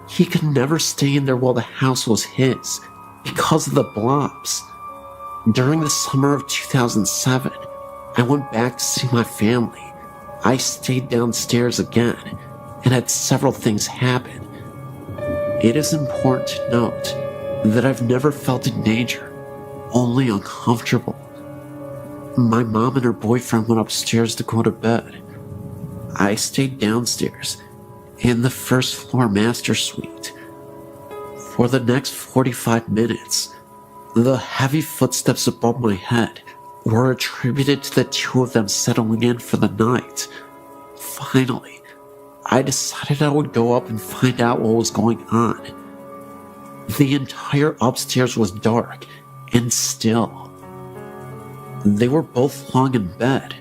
he could never stay in there while the house was his because of the blobs. During the summer of 2007, I went back to see my family. I stayed downstairs again and had several things happen. It is important to note that I've never felt in danger, only uncomfortable. My mom and her boyfriend went upstairs to go to bed. I stayed downstairs in the first floor master suite. For the next 45 minutes, the heavy footsteps above my head were attributed to the two of them settling in for the night. finally, I decided I would go up and find out what was going on. The entire upstairs was dark and still. They were both long in bed.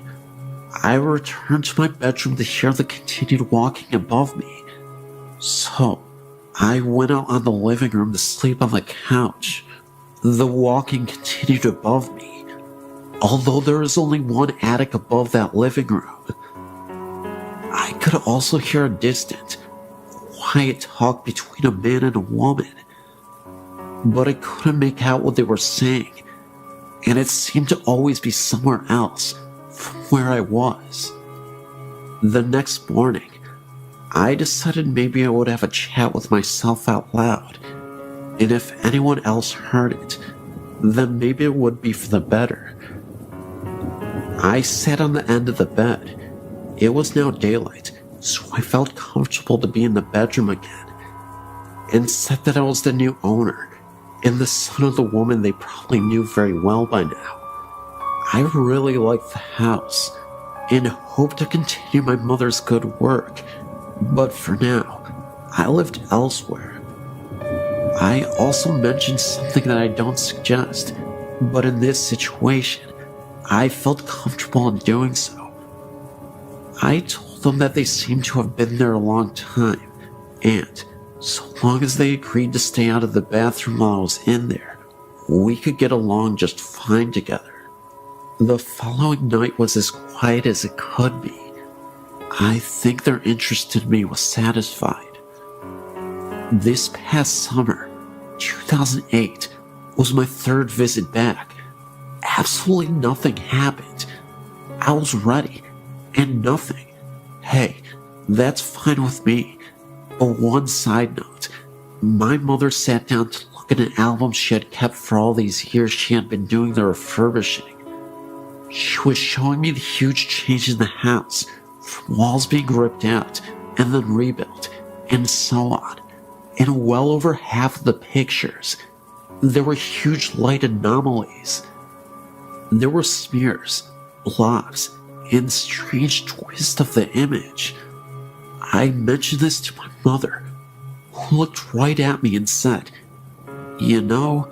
I returned to my bedroom to hear the continued walking above me. So, I went out on the living room to sleep on the couch. The walking continued above me, although there is only one attic above that living room. I could also hear a distant, quiet talk between a man and a woman, but I couldn't make out what they were saying, and it seemed to always be somewhere else from where I was. The next morning, I decided maybe I would have a chat with myself out loud, and if anyone else heard it, then maybe it would be for the better. I sat on the end of the bed. It was now daylight, so I felt comfortable to be in the bedroom again, and said that I was the new owner, and the son of the woman they probably knew very well by now. I really liked the house, and hoped to continue my mother's good work, but for now, I lived elsewhere. I also mentioned something that I don't suggest, but in this situation, I felt comfortable in doing so. I told them that they seemed to have been there a long time, and so long as they agreed to stay out of the bathroom while I was in there, we could get along just fine together. The following night was as quiet as it could be. I think their interest in me was satisfied. This past summer, 2008, was my third visit back. Absolutely nothing happened. I was ready, and nothing. Hey, that's fine with me. But one side note, my mother sat down to look at an album she had kept for all these years she had been doing the refurbishing. She was showing me the huge change in the house, from walls being ripped out and then rebuilt, and so on. In well over half of the pictures, there were huge light anomalies. There were smears, blobs, and strange twists of the image. I mentioned this to my mother, who looked right at me and said, "You know,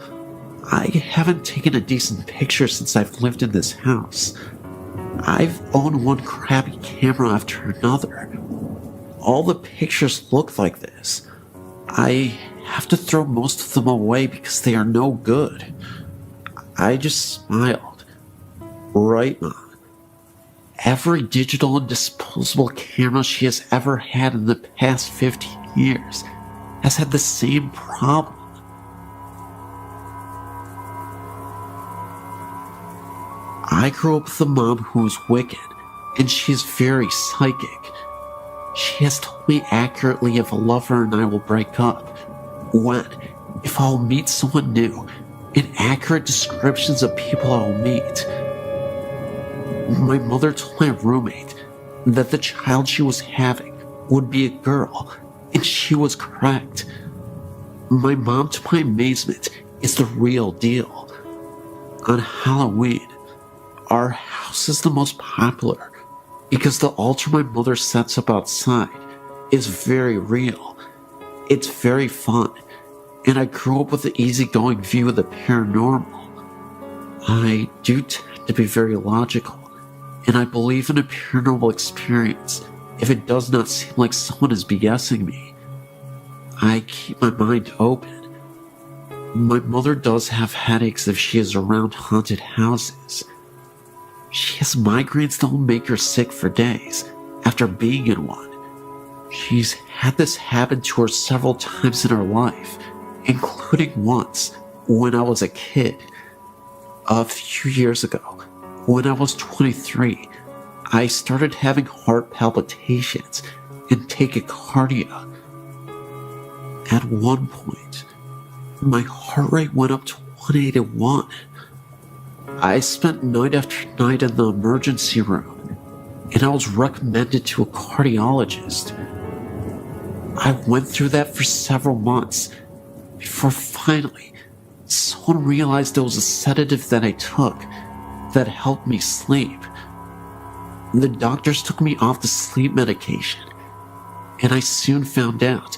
I haven't taken a decent picture since I've lived in this house. I've owned one crappy camera after another. All the pictures look like this. I have to throw most of them away because they are no good." I just smiled. Right, Mom. Every digital and disposable camera she has ever had in the past 15 years has had the same problem. I grew up with a mom who is wicked, and she's very psychic. She has told me accurately if a lover and I will break up, when, if I'll meet someone new, and accurate descriptions of people I'll meet. My mother told my roommate that the child she was having would be a girl, and she was correct. My mom, to my amazement, is the real deal. On Halloween, our house is the most popular because the altar my mother sets up outside is very real. It's very fun, and I grew up with the easygoing view of the paranormal. I do tend to be very logical, and I believe in a paranormal experience if it does not seem like someone is BSing me. I keep my mind open. My mother does have headaches if she is around haunted houses. She has migraines that will make her sick for days after being in one. She's had this happen to her several times in her life, including once when I was a kid. A few years ago, when I was 23, I started having heart palpitations and tachycardia. At one point, my heart rate went up to 181. I spent night after night in the emergency room, and I was recommended to a cardiologist. I went through that for several months before finally someone realized there was a sedative that I took that helped me sleep. The doctors took me off the sleep medication, and I soon found out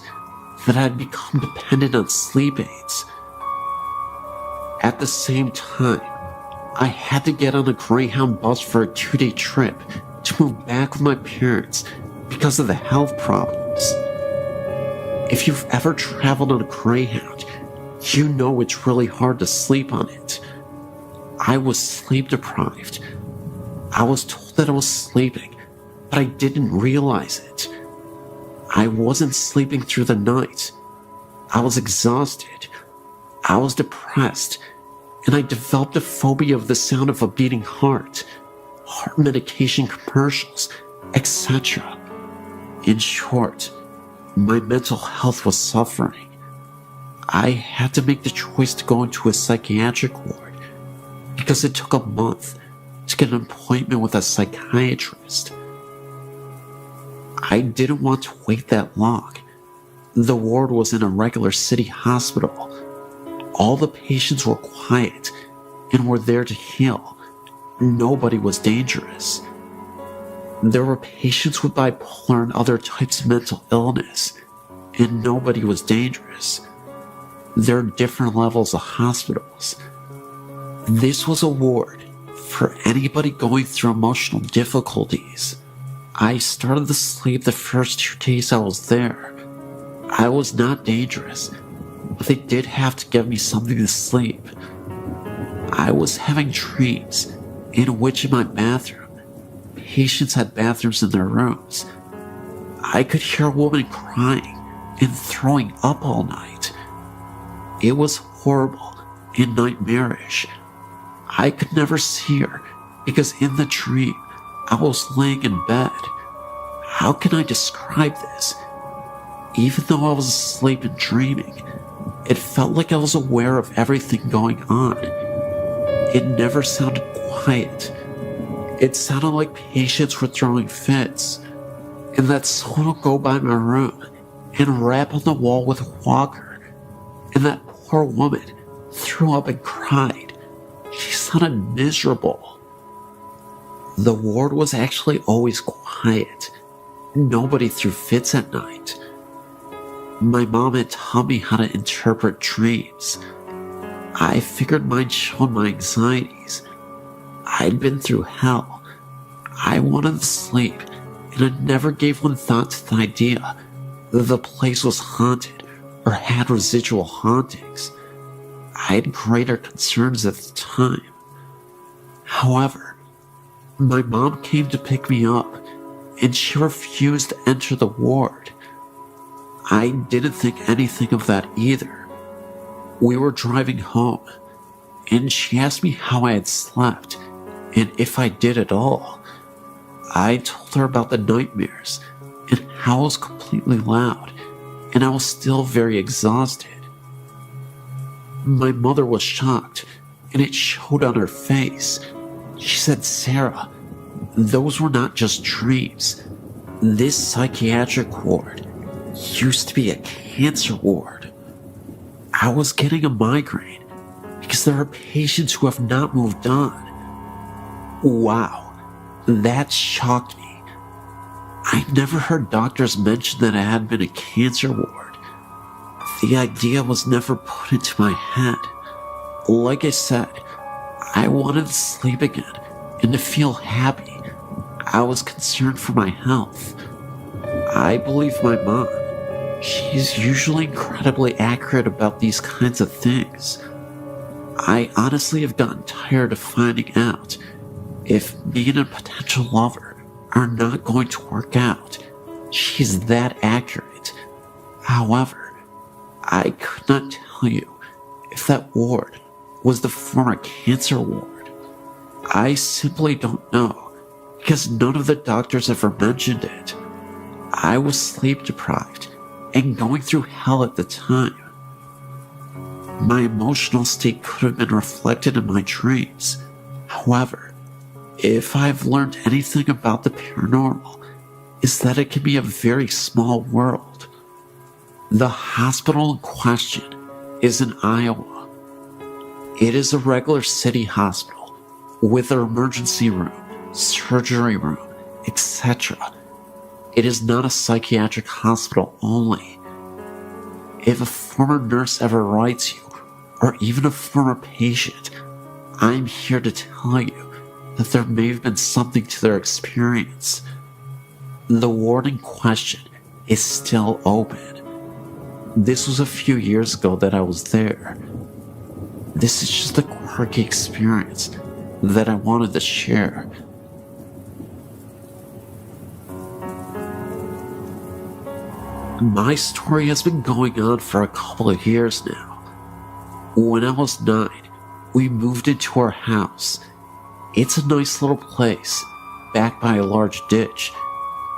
that I had become dependent on sleep aids. At the same time, I had to get on a Greyhound bus for a 2-day trip to move back with my parents because of the health problems. If you've ever traveled on a Greyhound, you know it's really hard to sleep on it. I was sleep deprived. I was told that I was sleeping, but I didn't realize it. I wasn't sleeping through the night. I was exhausted. I was depressed, and I developed a phobia of the sound of a beating heart medication commercials, etc. In short, my mental health was suffering. I had to make the choice to go into a psychiatric ward because it took a month to get an appointment with a psychiatrist. I didn't want to wait that long. The ward was in a regular city hospital. All the patients were quiet and were there to heal. Nobody was dangerous. There were patients with bipolar and other types of mental illness, and nobody was dangerous. There are different levels of hospitals. This was a ward for anybody going through emotional difficulties. I started to sleep the first 2 days I was there. I was not dangerous, but they did have to give me something to sleep. I was having dreams in which in my bathroom, patients had bathrooms in their rooms. I could hear a woman crying and throwing up all night. It was horrible and nightmarish. I could never see her because in the dream, I was laying in bed. How can I describe this? Even though I was asleep and dreaming, it felt like I was aware of everything going on. It never sounded quiet. It sounded like patients were throwing fits, and that someone would go by my room and rap on the wall with a walker, and that poor woman threw up and cried. She sounded miserable. The ward was actually always quiet. Nobody threw fits at night. My mom had taught me how to interpret dreams. I figured mine showed my anxieties. I'd been through hell. I wanted to sleep, and I never gave one thought to the idea that the place was haunted or had residual hauntings. I had greater concerns at the time. However, my mom came to pick me up, and she refused to enter the ward. I didn't think anything of that either. We were driving home, and she asked me how I had slept, and if I did at all. I told her about the nightmares, and how I was completely loud, and I was still very exhausted. My mother was shocked, and it showed on her face. She said, "Sarah, those were not just dreams. This psychiatric ward used to be a cancer ward." I was getting a migraine because there are patients who have not moved on. Wow, that shocked me. I never heard doctors mention that it had been a cancer ward. The idea was never put into my head. Like I said, I wanted to sleep again and to feel happy. I was concerned for my health. I believe my mom. She's usually incredibly accurate about these kinds of things. I honestly have gotten tired of finding out if me and a potential lover are not going to work out. She's that accurate. However, I could not tell you if that ward was the former cancer ward. I simply don't know because none of the doctors ever mentioned it. I was sleep deprived and going through hell at the time. My emotional state could have been reflected in my dreams. However, if I've learned anything about the paranormal, is that it can be a very small world. The hospital in question is in Iowa. It is a regular city hospital with an emergency room, surgery room, etc. It is not a psychiatric hospital only. If a former nurse ever writes you, or even a former patient, I'm here to tell you that there may have been something to their experience. The ward in question is still open. This was a few years ago that I was there. This is just a quirky experience that I wanted to share. My story has been going on for a couple of years now. When I was 9, we moved into our house. It's a nice little place, backed by a large ditch.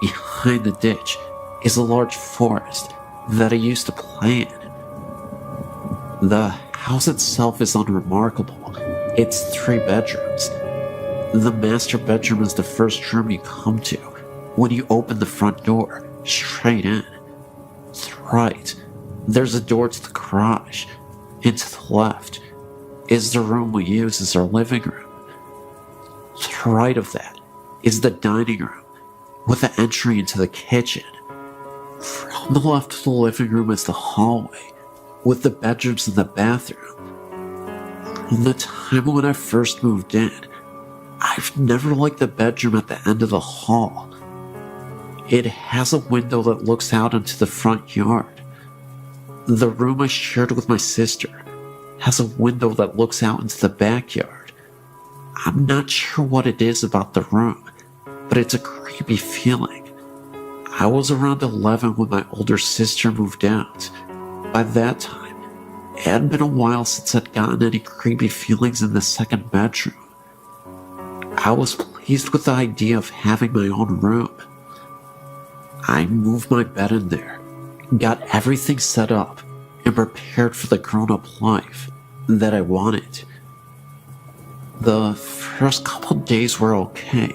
Behind the ditch is a large forest that I used to play in. The house itself is unremarkable. It's 3 bedrooms. The master bedroom is the first room you come to when you open the front door, straight in. To the right, there's a door to the garage, and to the left is the room we use as our living room. To the right of that is the dining room, with an entry into the kitchen. From the left of the living room is the hallway, with the bedrooms and the bathroom. From the time when I first moved in, I've never liked the bedroom at the end of the hall. It has a window that looks out into the front yard. The room I shared with my sister has a window that looks out into the backyard. I'm not sure what it is about the room, but it's a creepy feeling. I was around 11 when my older sister moved out. By that time, it had been a while since I'd gotten any creepy feelings in the second bedroom. I was pleased with the idea of having my own room. I moved my bed in there, got everything set up, and prepared for the grown-up life that I wanted. The first couple days were okay.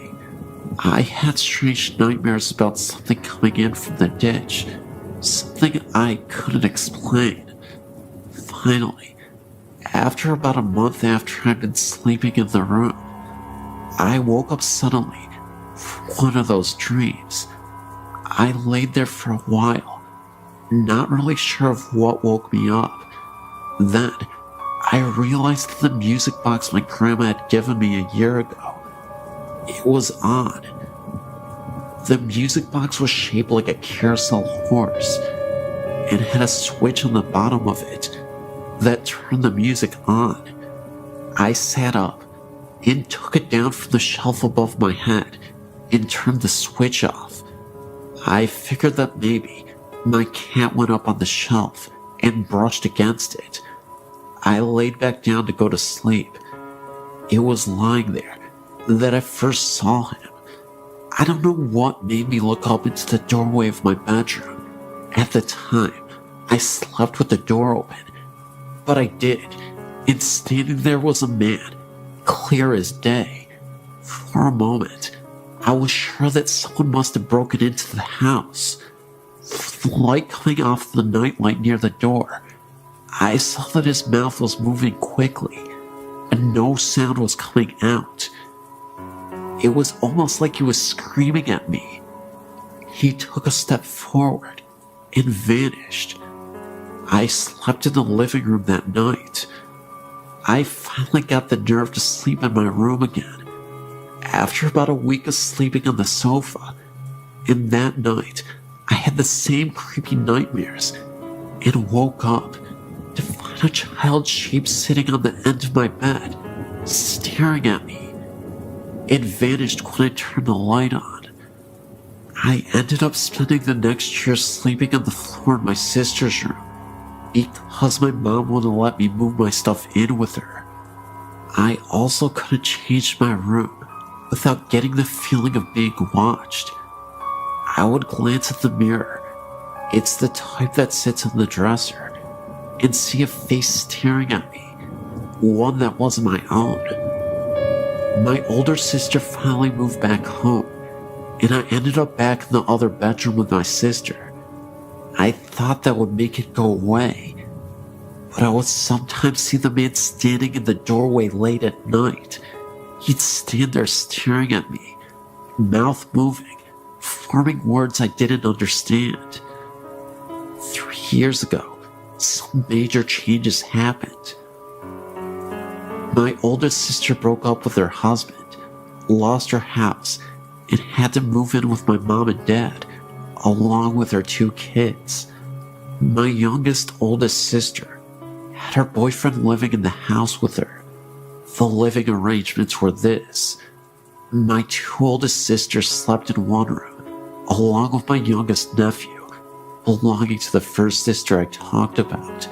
I had strange nightmares about something coming in from the ditch, something I couldn't explain. Finally, after about a month after I'd been sleeping in the room, I woke up suddenly from one of those dreams. I laid there for a while, not really sure of what woke me up. Then, I realized that the music box my grandma had given me a year ago, it was on. The music box was shaped like a carousel horse, and had a switch on the bottom of it that turned the music on. I sat up and took it down from the shelf above my head and turned the switch off. I figured that maybe my cat went up on the shelf and brushed against it. I laid back down to go to sleep. It was lying there that I first saw him. I don't know what made me look up into the doorway of my bedroom. At the time, I slept with the door open, but I did, and standing there was a man, clear as day. For a moment, I was sure that someone must have broken into the house. With the light coming off the nightlight near the door, I saw that his mouth was moving quickly, and no sound was coming out. It was almost like he was screaming at me. He took a step forward and vanished. I slept in the living room that night. I finally got the nerve to sleep in my room again, after about a week of sleeping on the sofa. And that night, I had the same creepy nightmares, and woke up to find a child's shape sitting on the end of my bed, staring at me. It vanished when I turned the light on. I ended up spending the next year sleeping on the floor in my sister's room, because my mom wouldn't let me move my stuff in with her. I also couldn't change my room without getting the feeling of being watched. I would glance at the mirror, it's the type that sits on the dresser, and see a face staring at me, one that wasn't my own. My older sister finally moved back home, and I ended up back in the other bedroom with my sister. I thought that would make it go away, but I would sometimes see the man standing in the doorway late at night. He'd stand there staring at me, mouth moving, forming words I didn't understand. 3 years ago, some major changes happened. My oldest sister broke up with her husband, lost her house, and had to move in with my mom and dad, along with her 2 kids. My oldest sister had her boyfriend living in the house with her. The living arrangements were this. My 2 oldest sisters slept in one room, along with my youngest nephew, belonging to the first sister I talked about.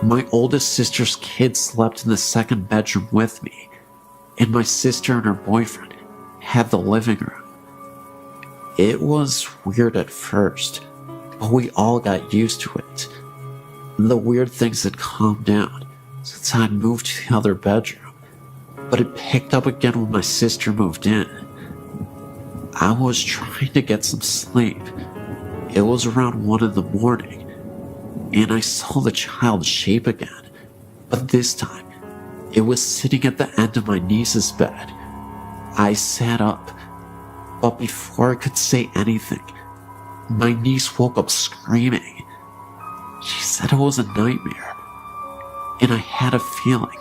My oldest sister's kids slept in the second bedroom with me, and my sister and her boyfriend had the living room. It was weird at first, but we all got used to it. The weird things had calmed down since I'd moved to the other bedroom, but it picked up again when my sister moved in. I was trying to get some sleep. It was around 1 in the morning, and I saw the child's shape again, but this time, it was sitting at the end of my niece's bed. I sat up, but before I could say anything, my niece woke up screaming. She said it was a nightmare, and I had a feeling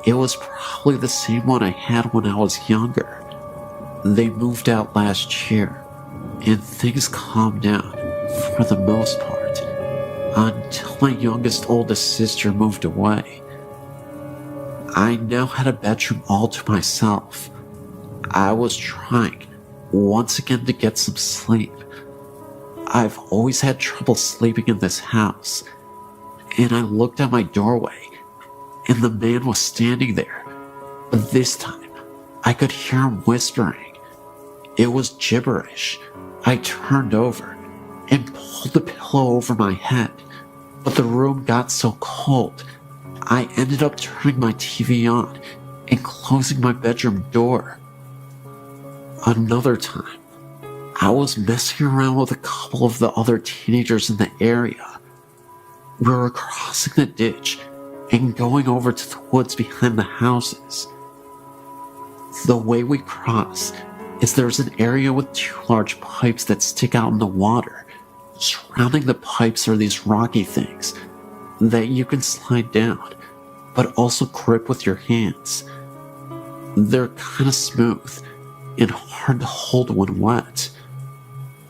it was probably the same one I had when I was younger. They moved out last year, and things calmed down for the most part, until my oldest sister moved away. I now had a bedroom all to myself. I was trying, once again, to get some sleep. I've always had trouble sleeping in this house, and I looked at my doorway, and the man was standing there, but this time, I could hear him whispering. It was gibberish. I turned over and pulled the pillow over my head, but the room got so cold, I ended up turning my TV on and closing my bedroom door. Another time, I was messing around with a couple of the other teenagers in the area. We were crossing the ditch and going over to the woods behind the houses. The way we cross is there's an area with 2 large pipes that stick out in the water. Surrounding the pipes are these rocky things that you can slide down, but also grip with your hands. They're kind of smooth and hard to hold when wet.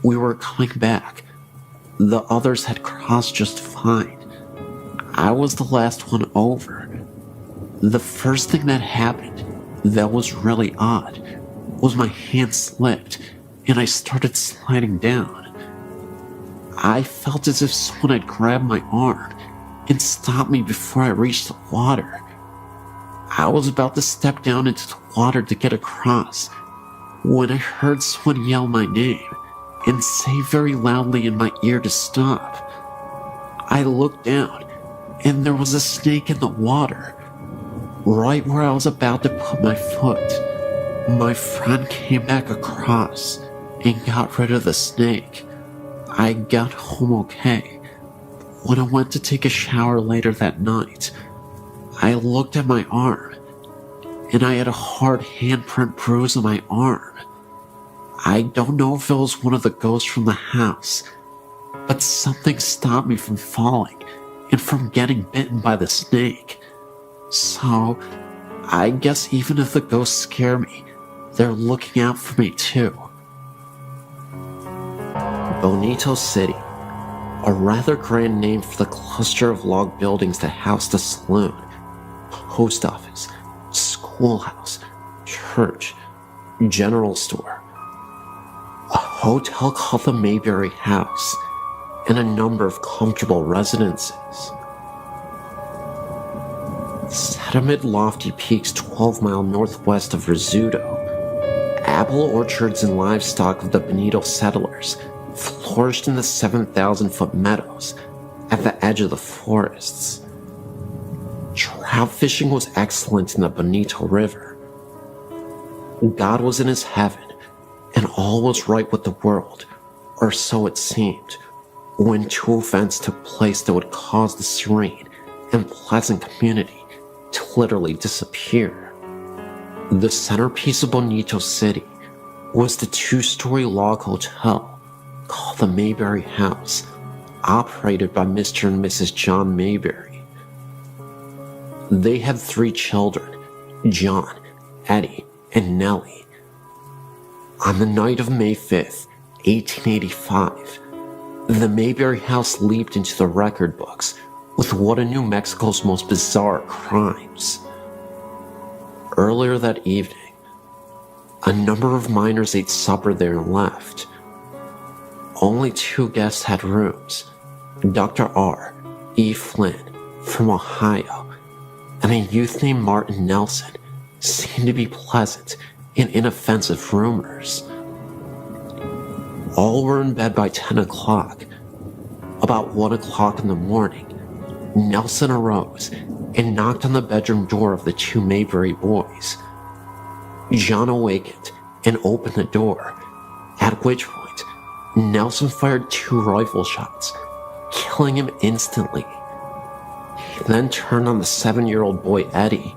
We were coming back. The others had crossed just fine. I was the last one over. The first thing that happened that was really odd was my hand slipped and I started sliding down. I felt as if someone had grabbed my arm and stopped me before I reached the water. I was about to step down into the water to get across when I heard someone yell my name and say very loudly in my ear to stop. I looked down and there was a snake in the water, right where I was about to put my foot. My friend came back across and got rid of the snake. I got home okay. When I went to take a shower later that night, I looked at my arm, and I had a hard handprint bruise on my arm. I don't know if it was one of the ghosts from the house, but something stopped me from falling and from getting bitten by the snake. So, I guess even if the ghosts scare me, they're looking out for me too. Bonito City, a rather grand name for the cluster of log buildings that housed a saloon, post office, schoolhouse, church, general store, a hotel called the Mayberry House, and a number of comfortable residences. Set amid lofty peaks 12-mile northwest of Rizzuto, apple orchards and livestock of the Bonito settlers flourished in the 7,000-foot meadows at the edge of the forests. Trout fishing was excellent in the Bonito River. God was in his heaven, and all was right with the world, or so it seemed, when 2 events took place that would cause the serene and pleasant community to literally disappear. The centerpiece of Bonito City was the two-story log hotel called the Mayberry House, operated by Mr. and Mrs. John Mayberry. They had 3 children, John, Eddie, and Nellie. On the night of May 5th, 1885, the Mayberry House leaped into the record books with one of New Mexico's most bizarre crimes. Earlier that evening, a number of miners ate supper there and left. Only 2 guests had rooms, Dr. R. E. Flynn from Ohio, and a youth named Martin Nelson seemed to be pleasant and inoffensive roomers. All were in bed by 10 o'clock. About 1 o'clock in the morning, Nelson arose and knocked on the bedroom door of the 2 Mayberry boys. John awakened and opened the door, at which point Nelson fired 2 rifle shots, killing him instantly. He then turned on the 7-year-old boy Eddie,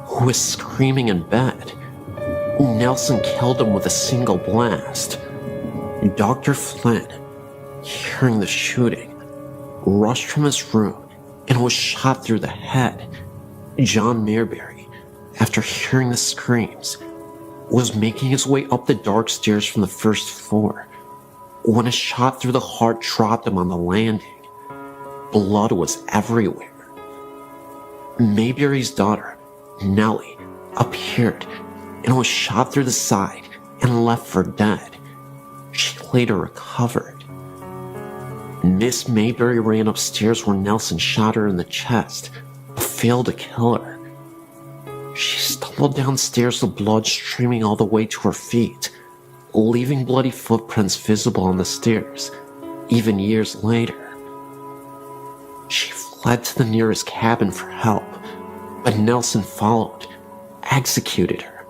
who was screaming in bed. Nelson killed him with a single blast. Dr. Flynn, hearing the shooting, rushed from his room and was shot through the head. John Mayberry, after hearing the screams, was making his way up the dark stairs from the first floor when a shot through the heart dropped him on the landing. Blood was everywhere. Mayberry's daughter, Nellie, appeared and was shot through the side and left for dead. She later recovered. Miss Mayberry ran upstairs where Nelson shot her in the chest, but failed to kill her. She stumbled downstairs with blood streaming all the way to her feet, leaving bloody footprints visible on the stairs, even years later. She fled to the nearest cabin for help, but Nelson followed, executed her,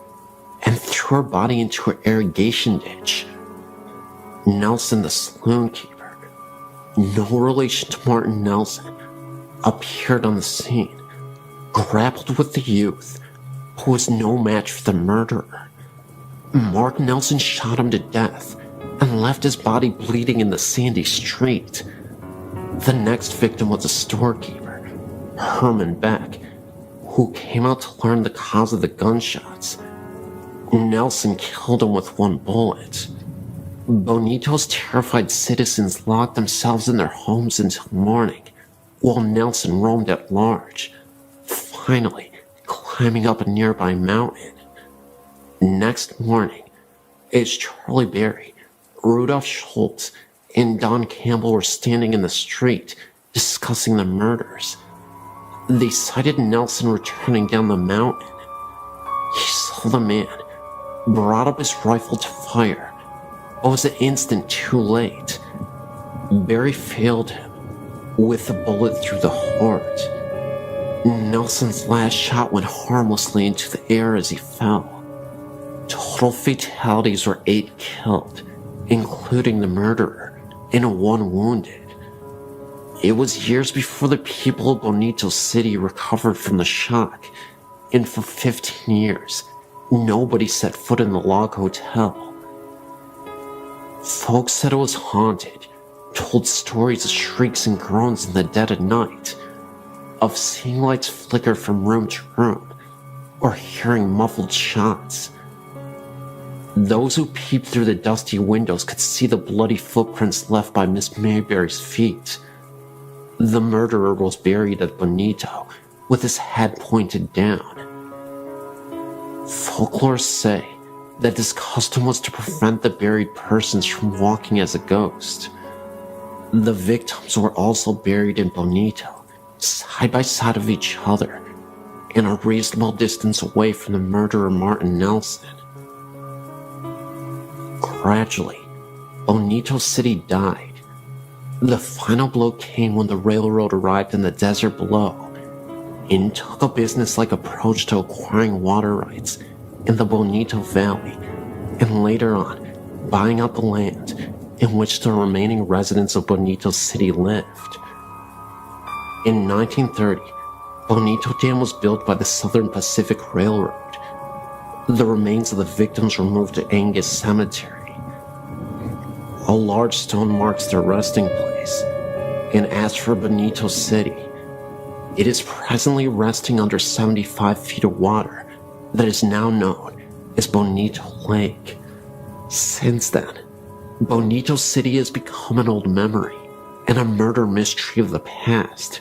and threw her body into an irrigation ditch. Nelson, the saloon keeper, no relation to Martin Nelson, appeared on the scene, grappled with the youth, who was no match for the murderer. Mark Nelson shot him to death and left his body bleeding in the sandy street. The next victim was a storekeeper, Herman Beck, who came out to learn the cause of the gunshots. Nelson killed him with 1 bullet. Bonito's terrified citizens locked themselves in their homes until morning, while Nelson roamed at large, finally climbing up a nearby mountain. Next morning, as Charlie Berry, Rudolph Schultz, and Don Campbell were standing in the street discussing the murders, they sighted Nelson returning down the mountain. He saw the man, brought up his rifle to fire, but was an instant too late. Berry failed him with a bullet through the heart. Nelson's last shot went harmlessly into the air as he fell. Total fatalities were 8 killed, including the murderer, and 1 wounded. It was years before the people of Bonito City recovered from the shock, and for 15 years, nobody set foot in the log hotel. Folks said it was haunted, told stories of shrieks and groans in the dead of night, of seeing lights flicker from room to room, or hearing muffled shots. Those who peeped through the dusty windows could see the bloody footprints left by Miss Mayberry's feet. The murderer was buried at Bonito, with his head pointed down. Folklore say that this custom was to prevent the buried persons from walking as a ghost. The victims were also buried in Bonito, side by side of each other, and a reasonable distance away from the murderer Martin Nelson. Gradually, Bonito City died. The final blow came when the railroad arrived in the desert below and took a businesslike approach to acquiring water rights in the Bonito Valley, and later on, buying out the land in which the remaining residents of Bonito City lived. In 1930, Bonito Dam was built by the Southern Pacific Railroad. the remains of the victims were moved to Angus Cemetery. A large stone marks their resting place, and as for Bonito City, it is presently resting under 75 feet of water that is now known as Bonito Lake. Since then, Bonito City has become an old memory and a murder mystery of the past.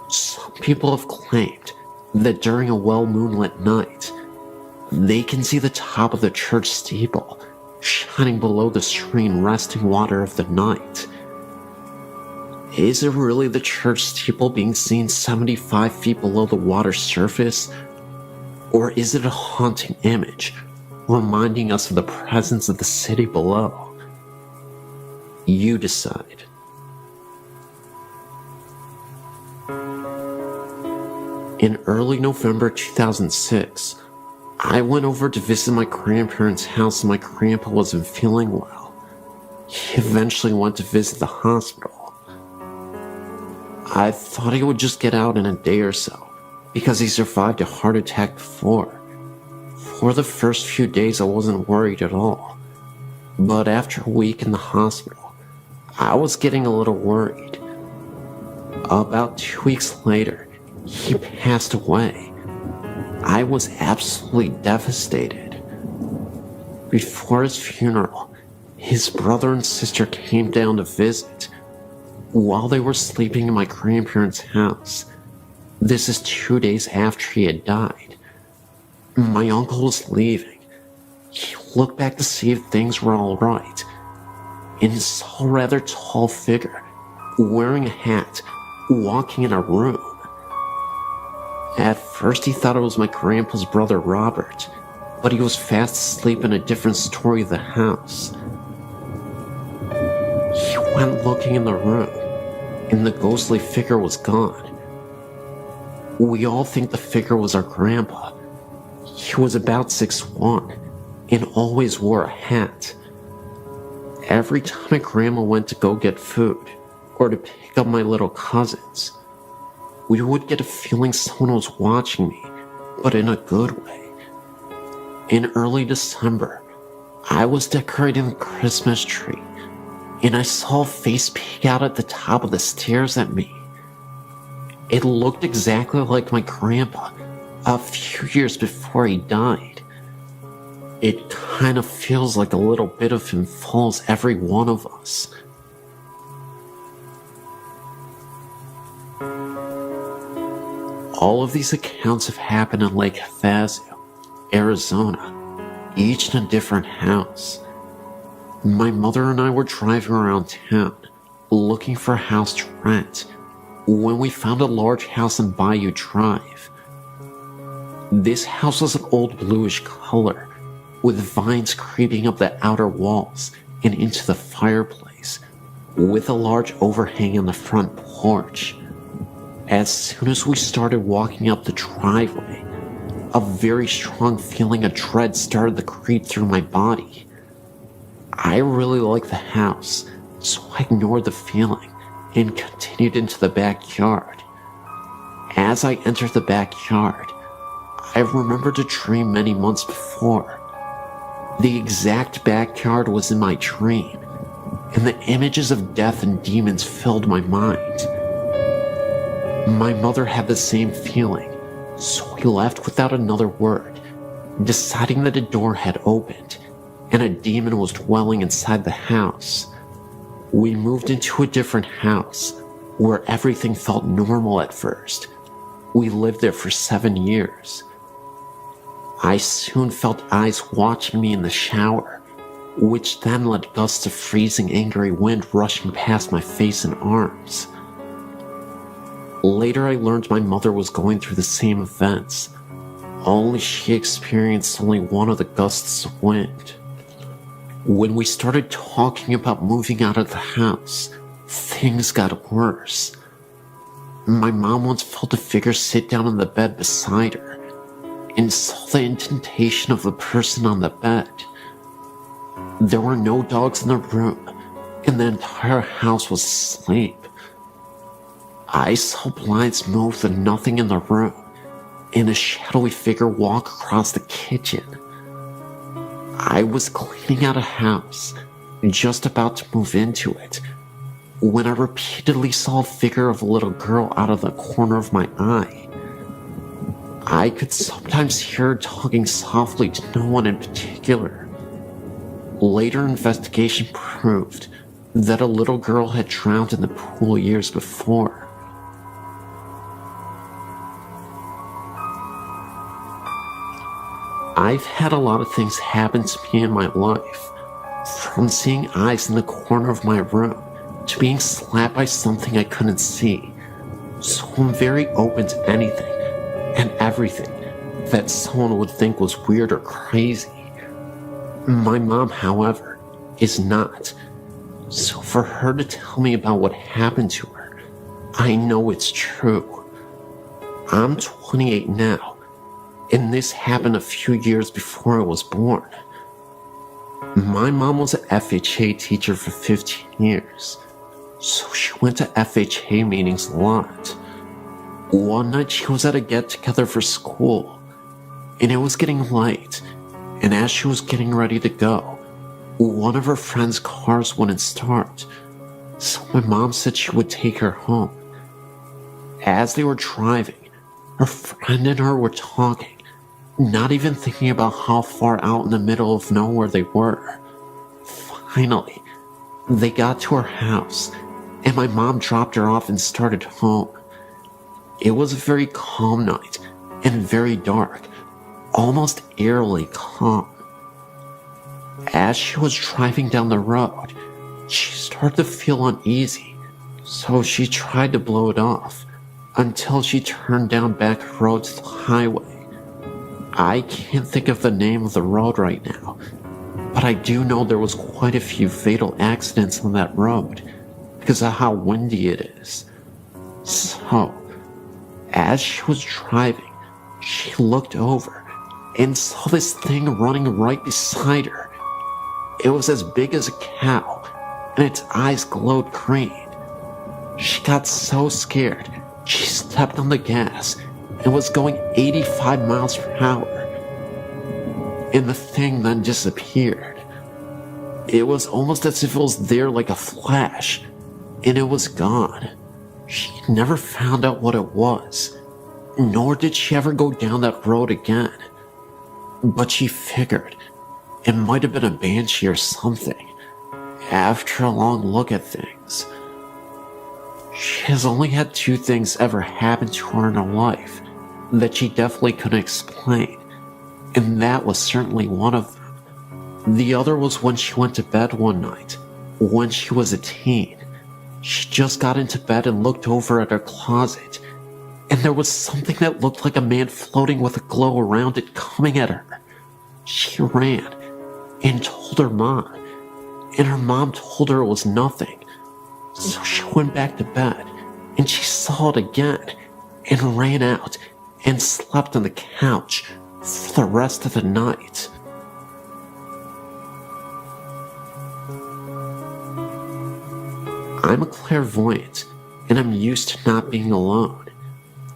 Some people have claimed that during a well-moonlit night, they can see the top of the church steeple shining below the serene resting water of the night. Is it really the church steeple being seen 75 feet below the water's surface? Or is it a haunting image, reminding us of the presence of the city below? You decide. In early November 2006, I went over to visit my grandparents' house and my grandpa wasn't feeling well. He eventually went to visit the hospital. I thought he would just get out in a day or so, because he survived a heart attack before. For the first few days I wasn't worried at all, but after a week in the hospital, I was getting a little worried. About 2 weeks later, he passed away. I was absolutely devastated. Before his funeral, his brother and sister came down to visit. While they were sleeping in my grandparents' house, this is 2 days after he had died, my uncle was leaving. He looked back to see if things were all right, and saw a rather tall figure, wearing a hat, walking in our room. At first he thought it was my grandpa's brother Robert, but he was fast asleep in a different story of the house. He went looking in the room, and the ghostly figure was gone. We all think the figure was our grandpa. He was about 6'1", and always wore a hat. Every time my grandma went to go get food, or to pick up my little cousins, we would get a feeling someone was watching me, but in a good way. In early December, I was decorating the Christmas tree, and I saw a face peek out at the top of the stairs at me. It looked exactly like my grandpa a few years before he died. It kind of feels like a little bit of him follows every one of us. All of these accounts have happened in Lake Havasu, Arizona, each in a different house. My mother and I were driving around town, looking for a house to rent, when we found a large house on Bayou Drive. This house was an old bluish color, with vines creeping up the outer walls and into the fireplace, with a large overhang on the front porch. As soon as we started walking up the driveway, a very strong feeling of dread started to creep through my body. I really liked the house, so I ignored the feeling and continued into the backyard. As I entered the backyard, I remembered a dream many months before. The exact backyard was in my dream, and the images of death and demons filled my mind. My mother had the same feeling, so we left without another word, deciding that a door had opened and a demon was dwelling inside the house. We moved into a different house, where everything felt normal at first. We lived there for 7 years. I soon felt eyes watching me in the shower, which then led gusts of freezing angry wind rushing past my face and arms. Later I learned my mother was going through the same events, only she experienced only one of the gusts of wind. When we started talking about moving out of the house, things got worse. My mom once felt a figure sit down on the bed beside her, and saw the indentation of the person on the bed. There were no dogs in the room, and the entire house was asleep. I saw blinds move and nothing in the room, and a shadowy figure walk across the kitchen. I was cleaning out a house, just about to move into it, when I repeatedly saw a figure of a little girl out of the corner of my eye. I could sometimes hear her talking softly to no one in particular. Later investigation proved that a little girl had drowned in the pool years before. I've had a lot of things happen to me in my life, from seeing eyes in the corner of my room to being slapped by something I couldn't see. So I'm very open to anything and everything that someone would think was weird or crazy. My mom, however, is not. So for her to tell me about what happened to her, I know it's true. I'm 28 now, and this happened a few years before I was born. My mom was an FHA teacher for 15 years, so she went to FHA meetings a lot. One night she was at a get-together for school, and it was getting late, and as she was getting ready to go, one of her friend's cars wouldn't start, so my mom said she would take her home. As they were driving, her friend and her were talking, not even thinking about how far out in the middle of nowhere they were. Finally, they got to her house, and my mom dropped her off and started home. It was a very calm night, and very dark, almost eerily calm. As she was driving down the road, she started to feel uneasy, so she tried to blow it off, until she turned down back road to the highway. I can't think of the name of the road right now, but I do know there was quite a few fatal accidents on that road because of how windy it is. So, as she was driving, she looked over and saw this thing running right beside her. It was as big as a cow, and its eyes glowed green. She got so scared, she stepped on the gas and was going 85 miles per hour. And the thing then disappeared. It was almost as if it was there like a flash, and it was gone. She never found out what it was, nor did she ever go down that road again. But she figured it might have been a banshee or something, after a long look at things. She has only had 2 things ever happen to her in her life that she definitely couldn't explain, and that was certainly one of them. The other was when she went to bed one night, when she was a teen. She just got into bed and looked over at her closet, and there was something that looked like a man floating with a glow around it coming at her. She ran and told her mom, and her mom told her it was nothing. So she went back to bed, and she saw it again, and ran out and slept on the couch for the rest of the night. I'm a clairvoyant, and I'm used to not being alone.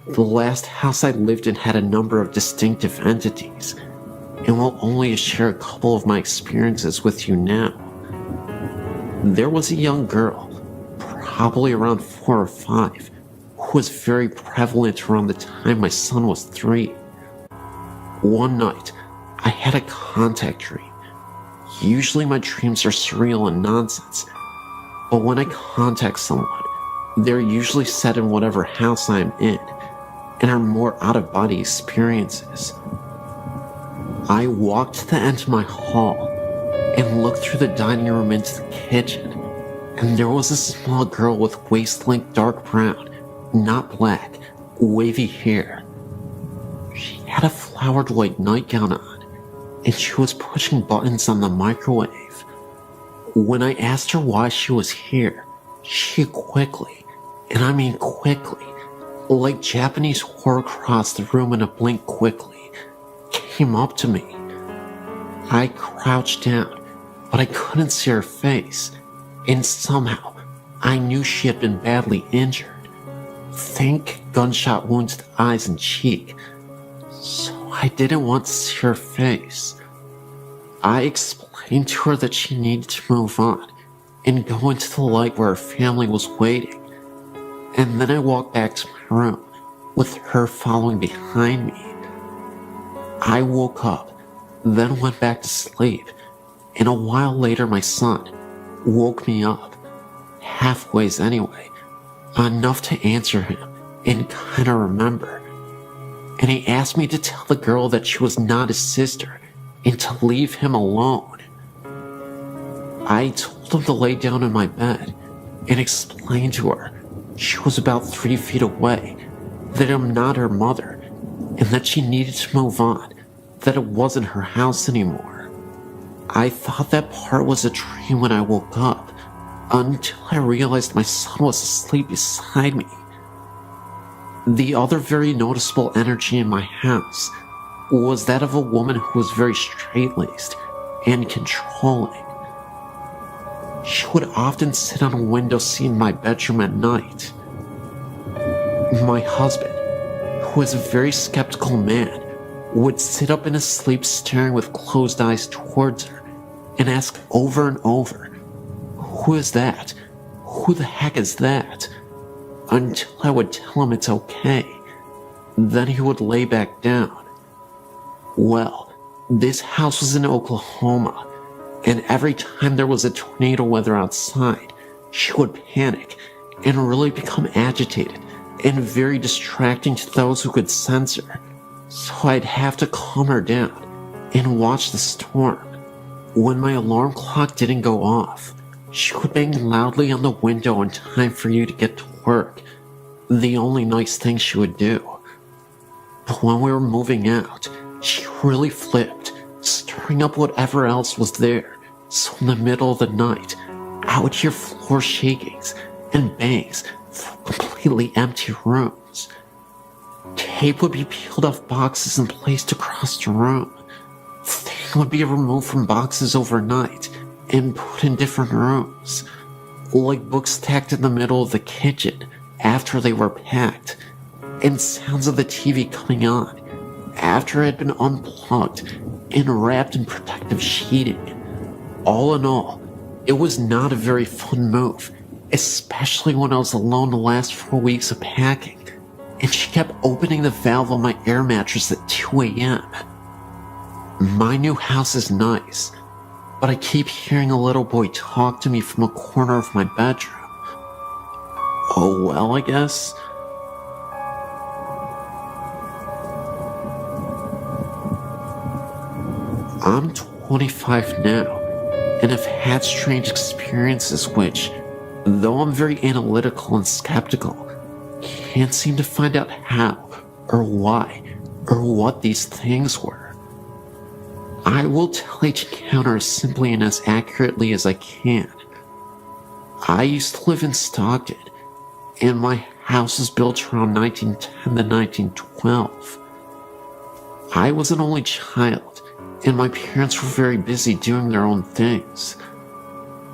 The last house I lived in had a number of distinctive entities, and will only share a couple of my experiences with you now. There was a young girl, probably around 4 or 5, who was very prevalent around the time my son was 3. One night, I had a contact dream. Usually my dreams are surreal and nonsense, but when I contact someone, they're usually set in whatever house I'm in, and are more out-of-body experiences. I walked to the end of my hall, and looked through the dining room into the kitchen, and there was a small girl with waist-length dark brown, not black, wavy hair. She had a flowered white nightgown on, and she was pushing buttons on the microwave. When I asked her why she was here, she quickly, and I mean quickly, like Japanese horror across the room in a blink quickly, came up to me. I crouched down, but I couldn't see her face, and somehow I knew she had been badly injured. Think gunshot wounds to eyes and cheek, so I didn't want to see her face. I explained to her that she needed to move on and go into the light where her family was waiting, and then I walked back to my room with her following behind me. I woke up, then went back to sleep, and a while later my son woke me up, halfways anyway, enough to answer him and kinda remember. And he asked me to tell the girl that she was not his sister and to leave him alone. I told him to lay down in my bed and explained to her she was about 3 feet away, that I'm not her mother, and that she needed to move on, that it wasn't her house anymore. I thought that part was a dream when I woke up, until I realized my son was asleep beside me. The other very noticeable energy in my house was that of a woman who was very straight-laced and controlling. She would often sit on a window seat in my bedroom at night. My husband, who is a very skeptical man, would sit up in his sleep staring with closed eyes towards her and ask over and over, "Who is that? Who the heck is that?" Until I would tell him it's okay. Then he would lay back down. Well, this house was in Oklahoma, and every time there was a tornado weather outside, she would panic and really become agitated and very distracting to those who could sense her. So I'd have to calm her down and watch the storm. When my alarm clock didn't go off, she would bang loudly on the window in time for you to get to work. The only nice thing she would do. But when we were moving out, she really flipped, stirring up whatever else was there. So in the middle of the night, I would hear floor shakings and bangs from completely empty rooms. Tape would be peeled off boxes and placed across the room. Things would be removed from boxes overnight and put in different rooms, like books stacked in the middle of the kitchen after they were packed, and sounds of the TV coming on after it had been unplugged and wrapped in protective sheeting. All in all, it was not a very fun move, especially when I was alone the last 4 weeks of packing, and she kept opening the valve on my air mattress at 2 a.m. My new house is nice, but I keep hearing a little boy talk to me from a corner of my bedroom. Oh well, I guess. I'm 25 now, and have had strange experiences which, though I'm very analytical and skeptical, can't seem to find out how, or why, or what these things were. I will tell each encounter as simply and as accurately as I can. I used to live in Stockton, and my house was built around 1910 to 1912. I was an only child, and my parents were very busy doing their own things.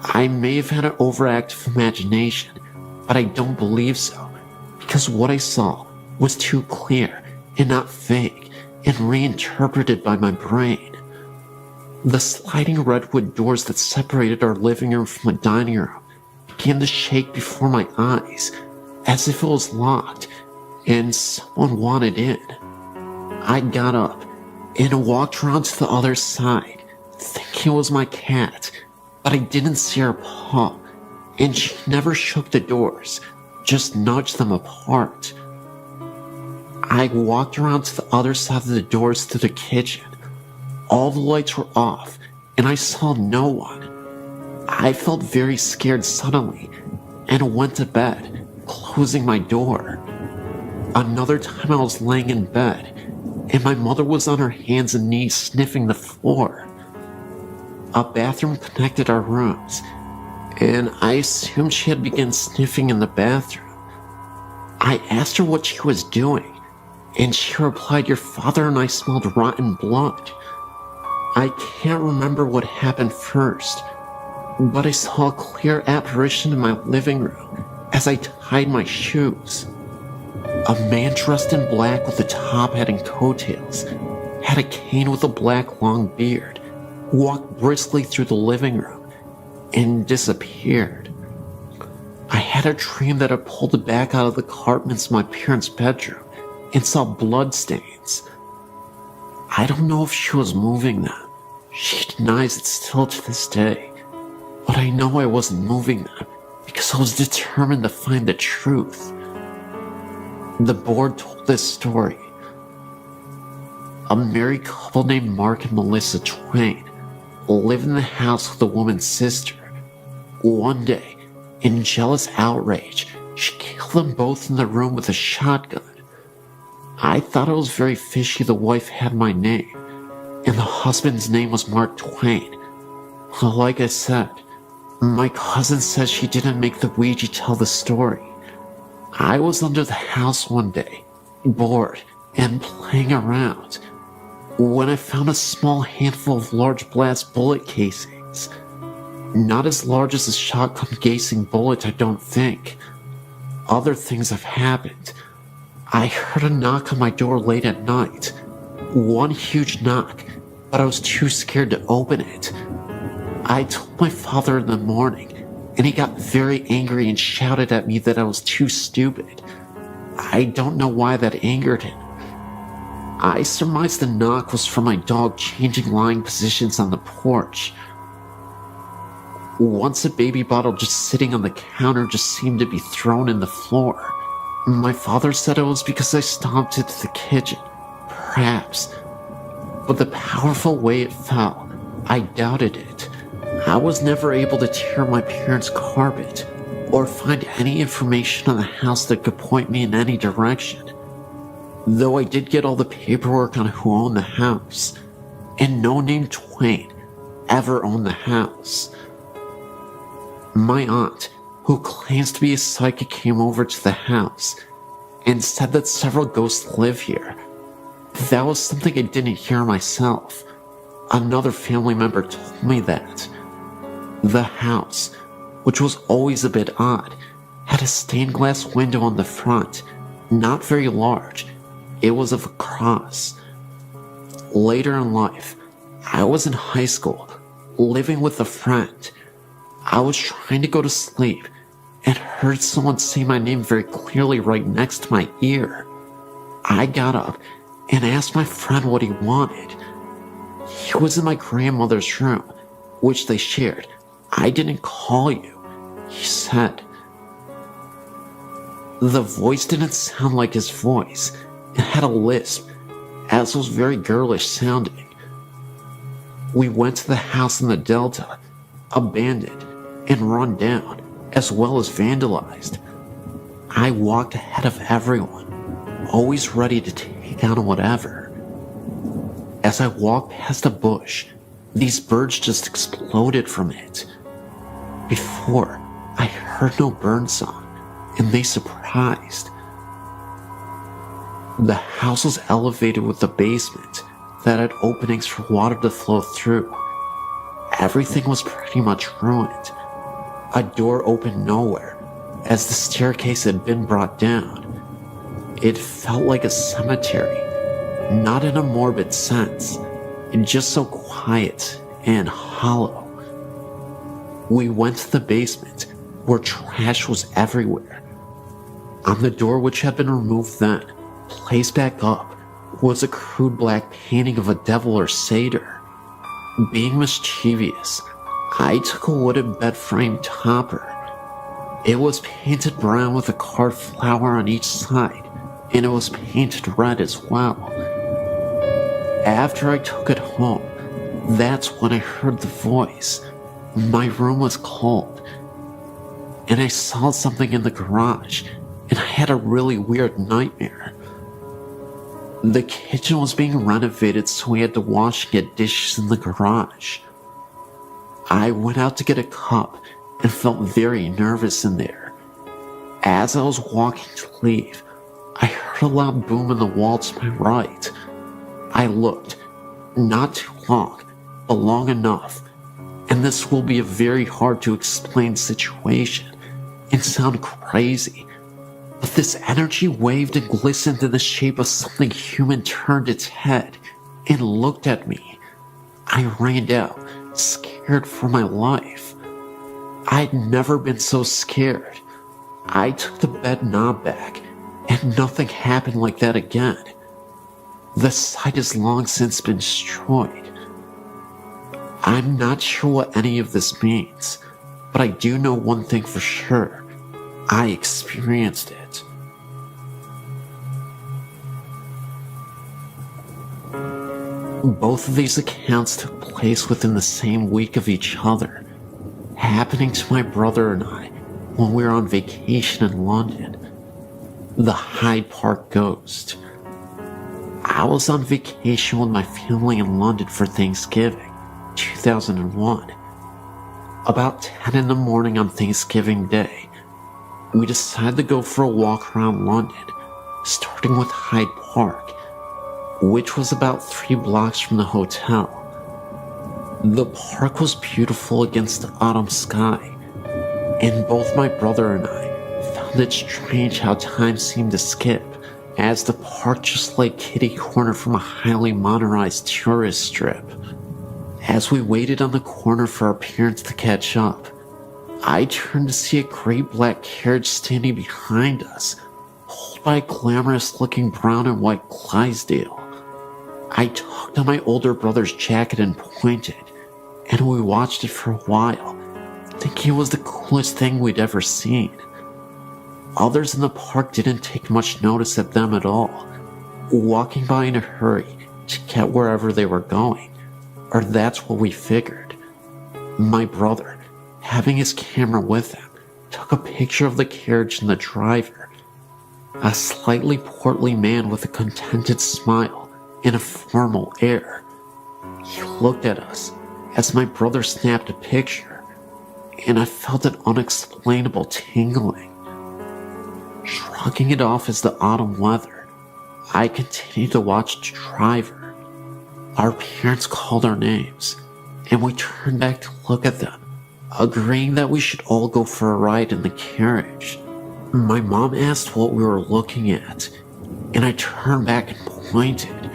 I may have had an overactive imagination, but I don't believe so, because what I saw was too clear and not vague and reinterpreted by my brain. The sliding redwood doors that separated our living room from the dining room began to shake before my eyes, as if it was locked and someone wanted in. I got up and walked around to the other side, thinking it was my cat, but I didn't see her paw, and she never shook the doors, just nudged them apart. I walked around to the other side of the doors to the kitchen. All the lights were off, and I saw no one. I felt very scared suddenly, and went to bed, closing my door. Another time I was laying in bed, and my mother was on her hands and knees sniffing the floor. A bathroom connected our rooms, and I assumed she had begun sniffing in the bathroom. I asked her what she was doing, and she replied, "Your father and I smelled rotten blood." I can't remember what happened first, but I saw a clear apparition in my living room as I tied my shoes. A man dressed in black with a top hat and coattails, had a cane with a black long beard, walked briskly through the living room, and disappeared. I had a dream that I pulled it back out of the cartons in my parents' bedroom and saw bloodstains. I don't know if she was moving them. She denies it still to this day. But I know I wasn't moving them because I was determined to find the truth. The board told this story. A married couple named Mark and Melissa Twain lived in the house with a woman's sister. One day, in jealous outrage, she killed them both in the room with a shotgun. I thought it was very fishy the wife had my name, and the husband's name was Mark Twain. Well, like I said, my cousin says she didn't make the Ouija tell the story. I was under the house one day, bored and playing around, when I found a small handful of large blast bullet casings. Not as large as a shotgun casing bullet, I don't think. Other things have happened. I heard a knock on my door late at night. One huge knock, but I was too scared to open it. I told my father in the morning, and he got very angry and shouted at me that I was too stupid. I don't know why that angered him. I surmised the knock was from my dog changing lying positions on the porch. Once a baby bottle just sitting on the counter just seemed to be thrown in the floor. My father said it was because I stomped into the kitchen. Perhaps. But the powerful way it fell, I doubted it. I was never able to tear my parents' carpet or find any information on the house that could point me in any direction. Though I did get all the paperwork on who owned the house, and no name Twain ever owned the house. My aunt, who claims to be a psychic, came over to the house and said that several ghosts live here. That was something I didn't hear myself. Another family member told me that. The house, which was always a bit odd, had a stained glass window on the front, not very large. It was of a cross. Later in life, I was in high school, living with a friend. I was trying to go to sleep and heard someone say my name very clearly right next to my ear. I got up and asked my friend what he wanted. He was in my grandmother's room, which they shared. I didn't call you, he said. The voice didn't sound like his voice. It had a lisp, as was very girlish sounding. We went to the house in the Delta, abandoned and run down, as well as vandalized. I walked ahead of everyone, always ready to take on whatever. As I walked past a bush, these birds just exploded from it. Before, I heard no bird song, and they surprised. The house was elevated with a basement that had openings for water to flow through. Everything was pretty much ruined. A door opened nowhere, as the staircase had been brought down. It felt like a cemetery, not in a morbid sense, just so quiet and hollow. We went to the basement, where trash was everywhere. On the door, which had been removed then, placed back up, was a crude black painting of a devil or satyr. Being mischievous, I took a wooden bed frame topper. It was painted brown with a carved flower on each side, and it was painted red as well. After I took it home, that's when I heard the voice. My room was cold, and I saw something in the garage, and I had a really weird nightmare. The kitchen was being renovated, so we had to wash and get dishes in the garage. I went out to get a cup and felt very nervous in there. As I was walking to leave, I heard a loud boom in the wall to my right. I looked, not too long, but long enough, and this will be a very hard to explain situation and sound crazy, But this energy waved and glistened in the shape of something human, turned its head and looked at me. I ran out, scared for my life. I'd never been so scared. I took the bed knob back, and nothing happened like that again. The site has long since been destroyed. I'm not sure what any of this means, but I do know one thing for sure. I experienced it. Both of these accounts took place within the same week of each other, happening to my brother and I when we were on vacation in London. The Hyde Park Ghost. I was on vacation with my family in London for Thanksgiving, 2001. About 10 in the morning on Thanksgiving Day, we decided to go for a walk around London, starting with Hyde Park, which was about 3 blocks from the hotel. The park was beautiful against the autumn sky, and both my brother and I found it strange how time seemed to skip, as the park just lay kitty corner from a highly modernized tourist strip. As we waited on the corner for our parents to catch up, I turned to see a great black carriage standing behind us, pulled by a glamorous-looking brown and white Clydesdale. I tugged on my older brother's jacket and pointed, and we watched it for a while, thinking it was the coolest thing we'd ever seen. Others in the park didn't take much notice of them at all, walking by in a hurry to get wherever they were going, or that's what we figured. My brother, having his camera with him, took a picture of the carriage and the driver, a slightly portly man with a contented smile and a formal air. He looked at us as my brother snapped a picture, and I felt an unexplainable tingling. Shrugging it off as the autumn weather, I continued to watch the driver. Our parents called our names, and we turned back to look at them, agreeing that we should all go for a ride in the carriage. My mom asked what we were looking at, and I turned back and pointed.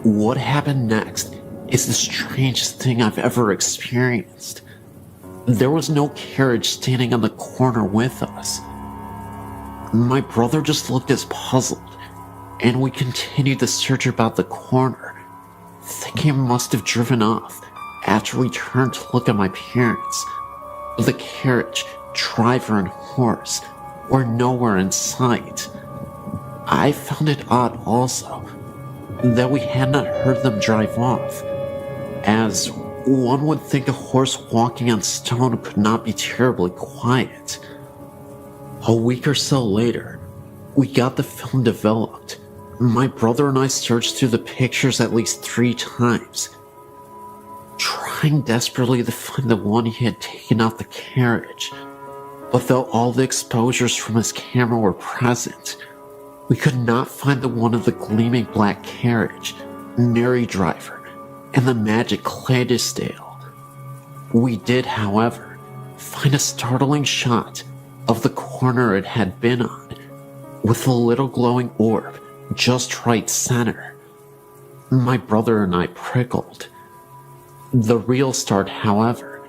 What happened next is the strangest thing I've ever experienced. There was no carriage standing on the corner with us. My brother just looked as puzzled, and we continued the search about the corner, thinking it must have driven off after we turned to look at my parents. The carriage, driver, and horse were nowhere in sight. I found it odd also that we had not heard them drive off, as one would think a horse walking on stone could not be terribly quiet. A week or so later, we got the film developed. My brother and I searched through the pictures at least 3 times, trying desperately to find the one he had taken off the carriage. But though all the exposures from his camera were present, we could not find the one of the gleaming black carriage, Mary Driver, and the magic Clydesdale. We did, however, find a startling shot of the corner it had been on, with a little glowing orb just right center. My brother and I prickled. The real start, however,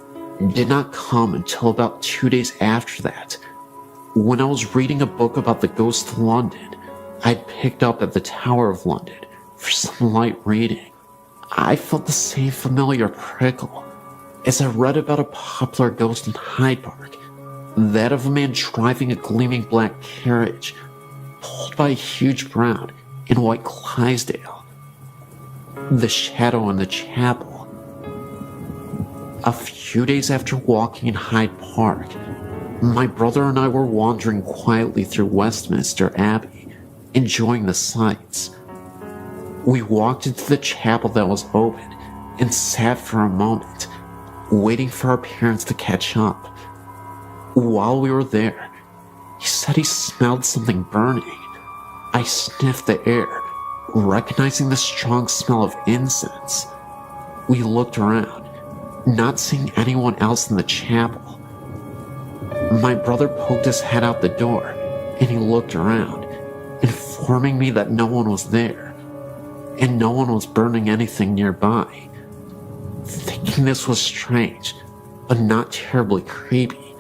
did not come until about 2 days after that, when I was reading a book about the ghost of London I'd picked up at the Tower of London for some light reading. I felt the same familiar prickle as I read about a popular ghost in Hyde Park, that of a man driving a gleaming black carriage pulled by a huge brown and white Clydesdale. The shadow in the chapel. A few days after walking in Hyde Park, my brother and I were wandering quietly through Westminster Abbey, enjoying the sights. We walked into the chapel that was open and sat for a moment, waiting for our parents to catch up. While we were there, he said he smelled something burning. I sniffed the air, recognizing the strong smell of incense. We looked around, not seeing anyone else in the chapel. My brother poked his head out the door, and he looked around, informing me that no one was there, and no one was burning anything nearby. Thinking this was strange, but not terribly creepy,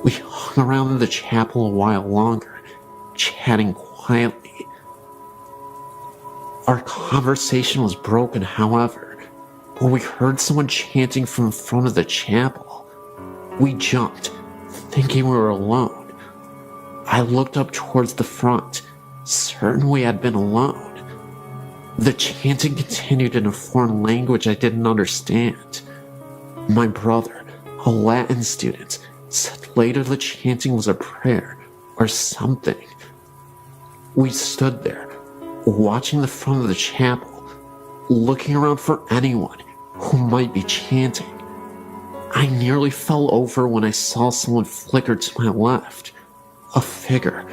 we hung around in the chapel a while longer, chatting quietly. Our conversation was broken, however, when we heard someone chanting from the front of the chapel. We jumped, thinking we were alone. I looked up towards the front, certain we had been alone. The chanting continued in a foreign language I didn't understand. My brother, a Latin student, said later the chanting was a prayer or something. We stood there, watching the front of the chapel, looking around for anyone who might be chanting. I nearly fell over when I saw someone flicker to my left. A figure,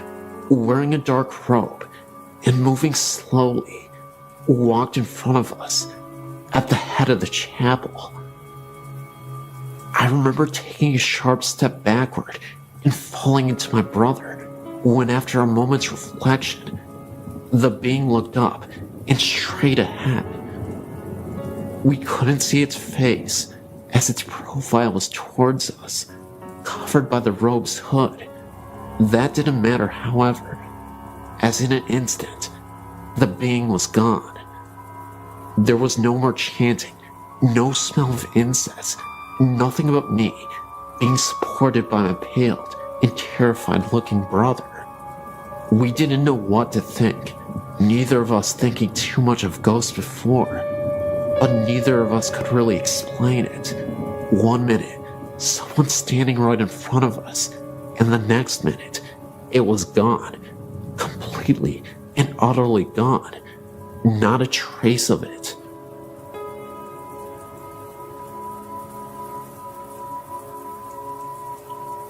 wearing a dark robe and moving slowly, walked in front of us at the head of the chapel. I remember taking a sharp step backward and falling into my brother when, after a moment's reflection, the being looked up and straight ahead. We couldn't see its face as its profile was towards us, covered by the robe's hood. That didn't matter, however, as in an instant, the being was gone. There was no more chanting, no smell of incense, nothing but me being supported by my paled and terrified-looking brother. We didn't know what to think, neither of us thinking too much of ghosts before, but neither of us could really explain it. One minute, someone standing right in front of us, and the next minute, it was gone. Completely and utterly gone. Not a trace of it.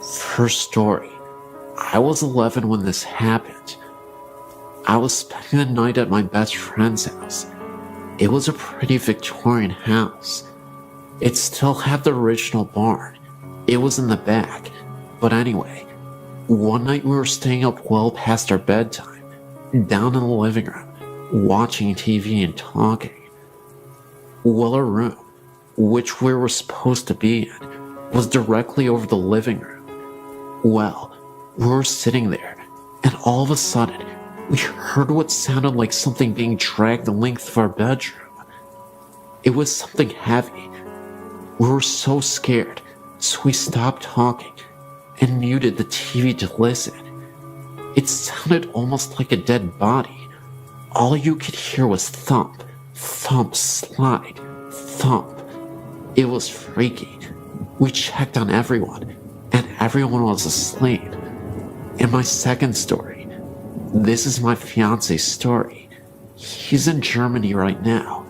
First story. I was 11 when this happened. I was spending the night at my best friend's house. It was a pretty Victorian house. It still had the original barn. It was in the back. But anyway, one night we were staying up well past our bedtime, down in the living room, watching TV and talking. Well, our room, which we were supposed to be in, was directly over the living room. Well, we were sitting there, and all of a sudden, we heard what sounded like something being dragged the length of our bedroom. It was something heavy. We were so scared, so we stopped talking and muted the TV to listen. It sounded almost like a dead body. All you could hear was thump, thump, slide, thump. It was freaky. We checked on everyone, and everyone was asleep. And my second story. This is my fiance's story. He's in Germany right now.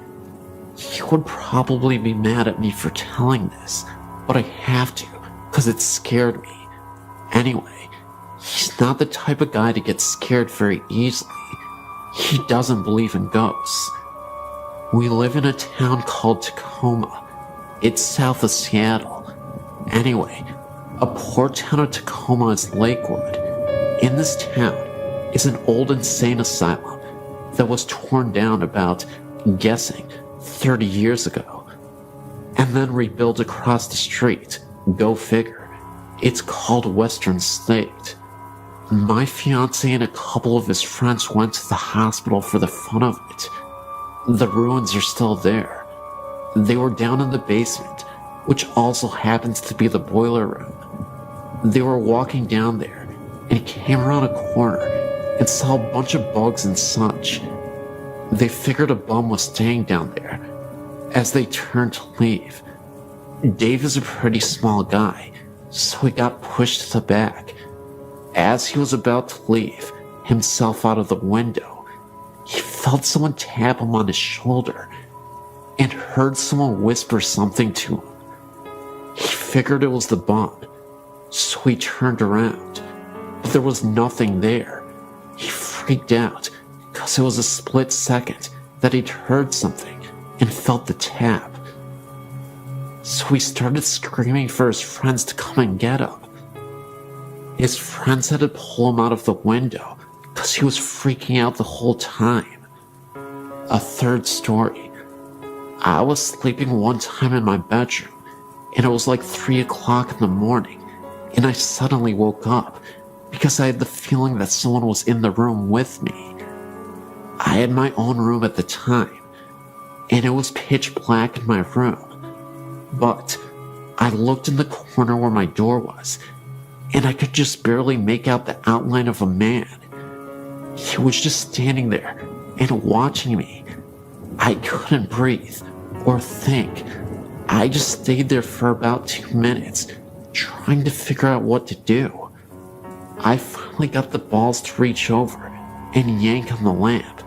He would probably be mad at me for telling this, but I have to, because it scared me. Anyway, he's not the type of guy to get scared very easily. He doesn't believe in ghosts. We live in a town called Tacoma. It's south of Seattle. Anyway, a poor town of Tacoma is Lakewood. In this town is an old insane asylum that was torn down about, guessing, 30 years ago, and then rebuilt across the street. Go figure. It's called Western State. My fiance and a couple of his friends went to the hospital for the fun of it. The ruins are still there. They were down in the basement, which also happens to be the boiler room. They were walking down there and came around a corner and saw a bunch of bugs and such. They figured a bum was staying down there. As they turned to leave, Dave is a pretty small guy, so he got pushed to the back. As he was about to leave himself out of the window, he felt someone tap him on his shoulder and heard someone whisper something to him. He figured it was the bum, so he turned around, but there was nothing there. He freaked out because it was a split second that he'd heard something and felt the tap. So he started screaming for his friends to come and get him. His friends had to pull him out of the window because he was freaking out the whole time. A third story. I was sleeping one time in my bedroom, and it was like 3 o'clock in the morning, and I suddenly woke up because I had the feeling that someone was in the room with me. I had my own room at the time, and it was pitch black in my room, but I looked in the corner where my door was, and I could just barely make out the outline of a man. He was just standing there and watching me. I couldn't breathe or think. I just stayed there for about 2 minutes, trying to figure out what to do. I finally got the balls to reach over and yank on the lamp.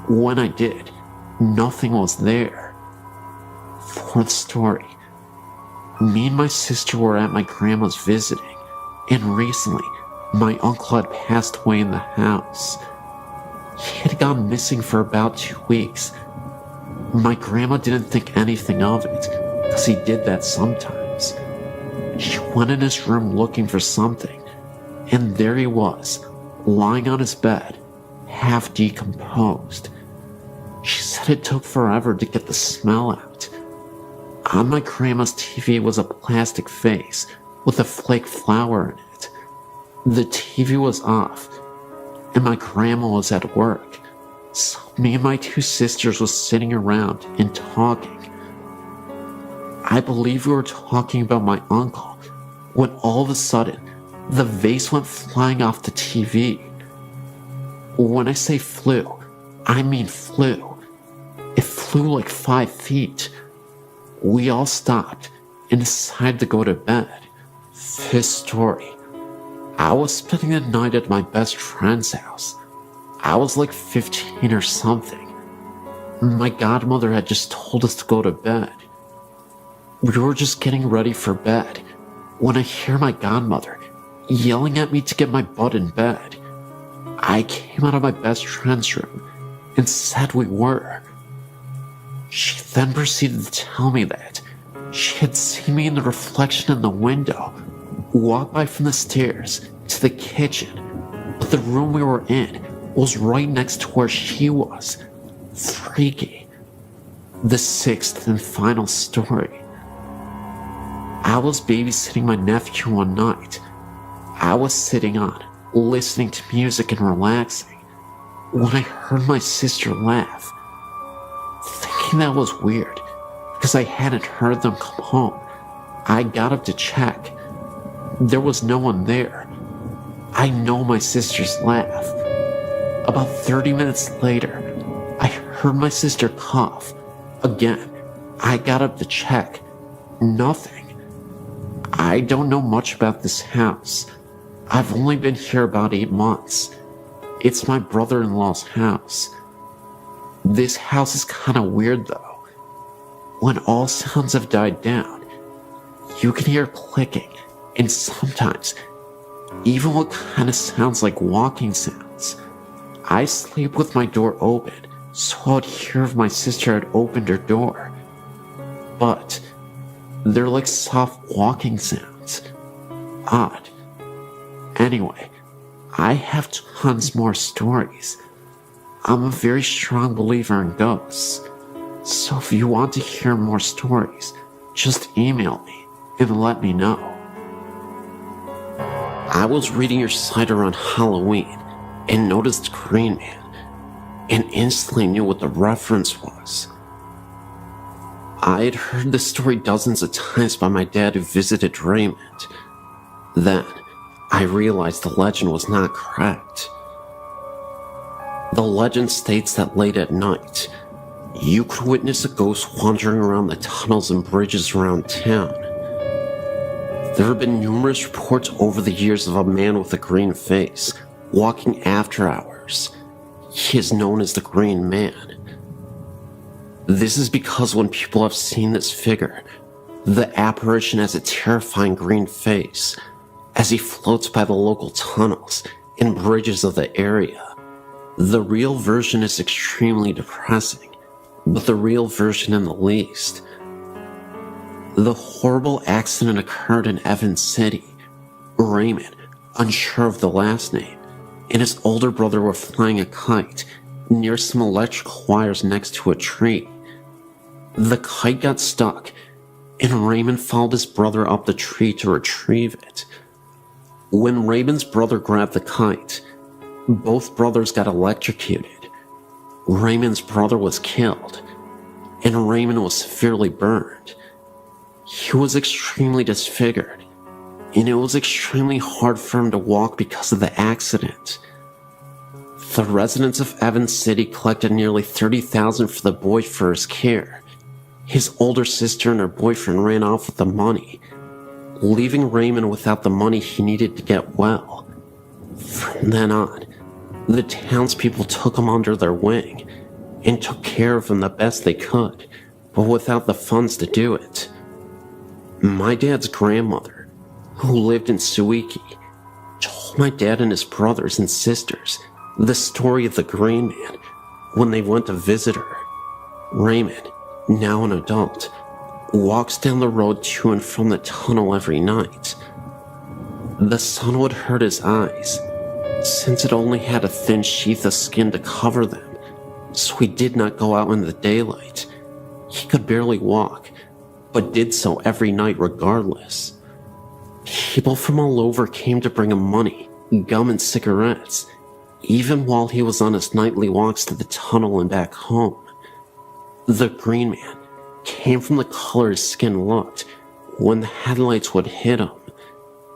When I did, nothing was there. Fourth story. Me and my sister were at my grandma's visiting, and recently, my uncle had passed away in the house. He had gone missing for about 2 weeks. My grandma didn't think anything of it, because he did that sometimes. She went in his room looking for something, and there he was, lying on his bed, half decomposed. She said it took forever to get the smell out. On my grandma's TV was a plastic vase with a flake flower in it. The TV was off, and my grandma was at work, so me and my 2 sisters was sitting around and talking. I believe we were talking about my uncle, when all of a sudden, the vase went flying off the TV. When I say flew, I mean flew. It flew like 5 feet. We all stopped and decided to go to bed. Fifth story. I was spending the night at my best friend's house. I was like 15 or something. My godmother had just told us to go to bed. We were just getting ready for bed when I hear my godmother yelling at me to get my butt in bed. I came out of my best friend's room and said we were. She then proceeded to tell me that she had seen me in the reflection in the window walk by from the stairs to the kitchen, but the room we were in was right next to where she was. Freaky. The sixth and final story. I was babysitting my nephew one night. I was sitting on, listening to music and relaxing, when I heard my sister laugh. Thinking that was weird, because I hadn't heard them come home, I got up to check. There was no one there. I know my sister's laugh. About 30 minutes later, I heard my sister cough. Again, I got up to check. Nothing. I don't know much about this house. I've only been here about 8 months. It's my brother-in-law's house. This house is kinda weird though. When all sounds have died down, you can hear clicking, and sometimes even what kinda sounds like walking sounds. I sleep with my door open, so I'd hear if my sister had opened her door. But they're like soft walking sounds. Odd. Anyway, I have tons more stories. I'm a very strong believer in ghosts, so if you want to hear more stories, just email me and let me know. I was reading your site around Halloween and noticed Green Man, and instantly knew what the reference was. I had heard this story dozens of times by my dad who visited Raymond. Then, I realized the legend was not correct. The legend states that late at night, you could witness a ghost wandering around the tunnels and bridges around town. There have been numerous reports over the years of a man with a green face walking after hours. He is known as the Green Man. This is because when people have seen this figure, the apparition has a terrifying green face as he floats by the local tunnels and bridges of the area. The real version is extremely depressing, but the real version in the least. The horrible accident occurred in Evans City, Raymond, unsure of the last name, and his older brother were flying a kite near some electrical wires next to a tree. The kite got stuck, and Raymond followed his brother up the tree to retrieve it. When Raymond's brother grabbed the kite, both brothers got electrocuted. Raymond's brother was killed, and Raymond was severely burned. He was extremely disfigured, and it was extremely hard for him to walk because of the accident. The residents of Evans City collected nearly $30,000 for the boy for his care. His older sister and her boyfriend ran off with the money, leaving Raymond without the money he needed to get well. From then on, the townspeople took him under their wing and took care of him the best they could, but without the funds to do it. My dad's grandmother, who lived in Suiki, told my dad and his brothers and sisters the story of the Green Man when they went to visit her. Raymond, now an adult, walks down the road to and from the tunnel every night. The sun would hurt his eyes, since it only had a thin sheath of skin to cover them, so he did not go out in the daylight. He could barely walk, but did so every night regardless. People from all over came to bring him money, gum, and cigarettes, even while he was on his nightly walks to the tunnel and back home. The Green Man came from the color his skin looked when the headlights would hit him.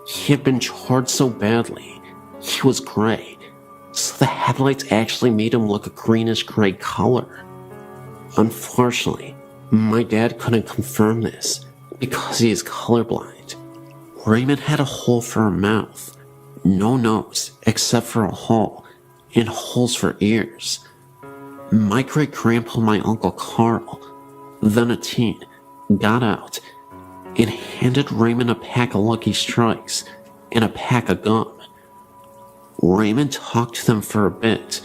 He had been charred so badly, he was gray, so the headlights actually made him look a greenish-gray color. Unfortunately, my dad couldn't confirm this because he is colorblind. Raymond had a hole for a mouth, no nose except for a hole, and holes for ears. My great-grandpa and my Uncle Carl, then a teen, got out and handed Raymond a pack of Lucky Strikes and a pack of gum. Raymond talked to them for a bit,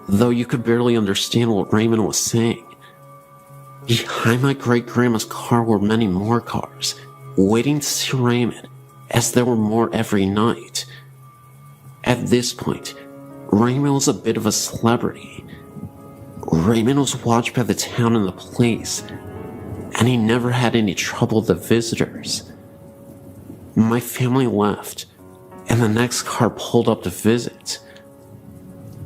though you could barely understand what Raymond was saying. Behind my great-grandma's car were many more cars, waiting to see Raymond, as there were more every night. At this point, Raymond was a bit of a celebrity. Raymond was watched by the town and the police, and he never had any trouble with the visitors. My family left, and the next car pulled up to visit.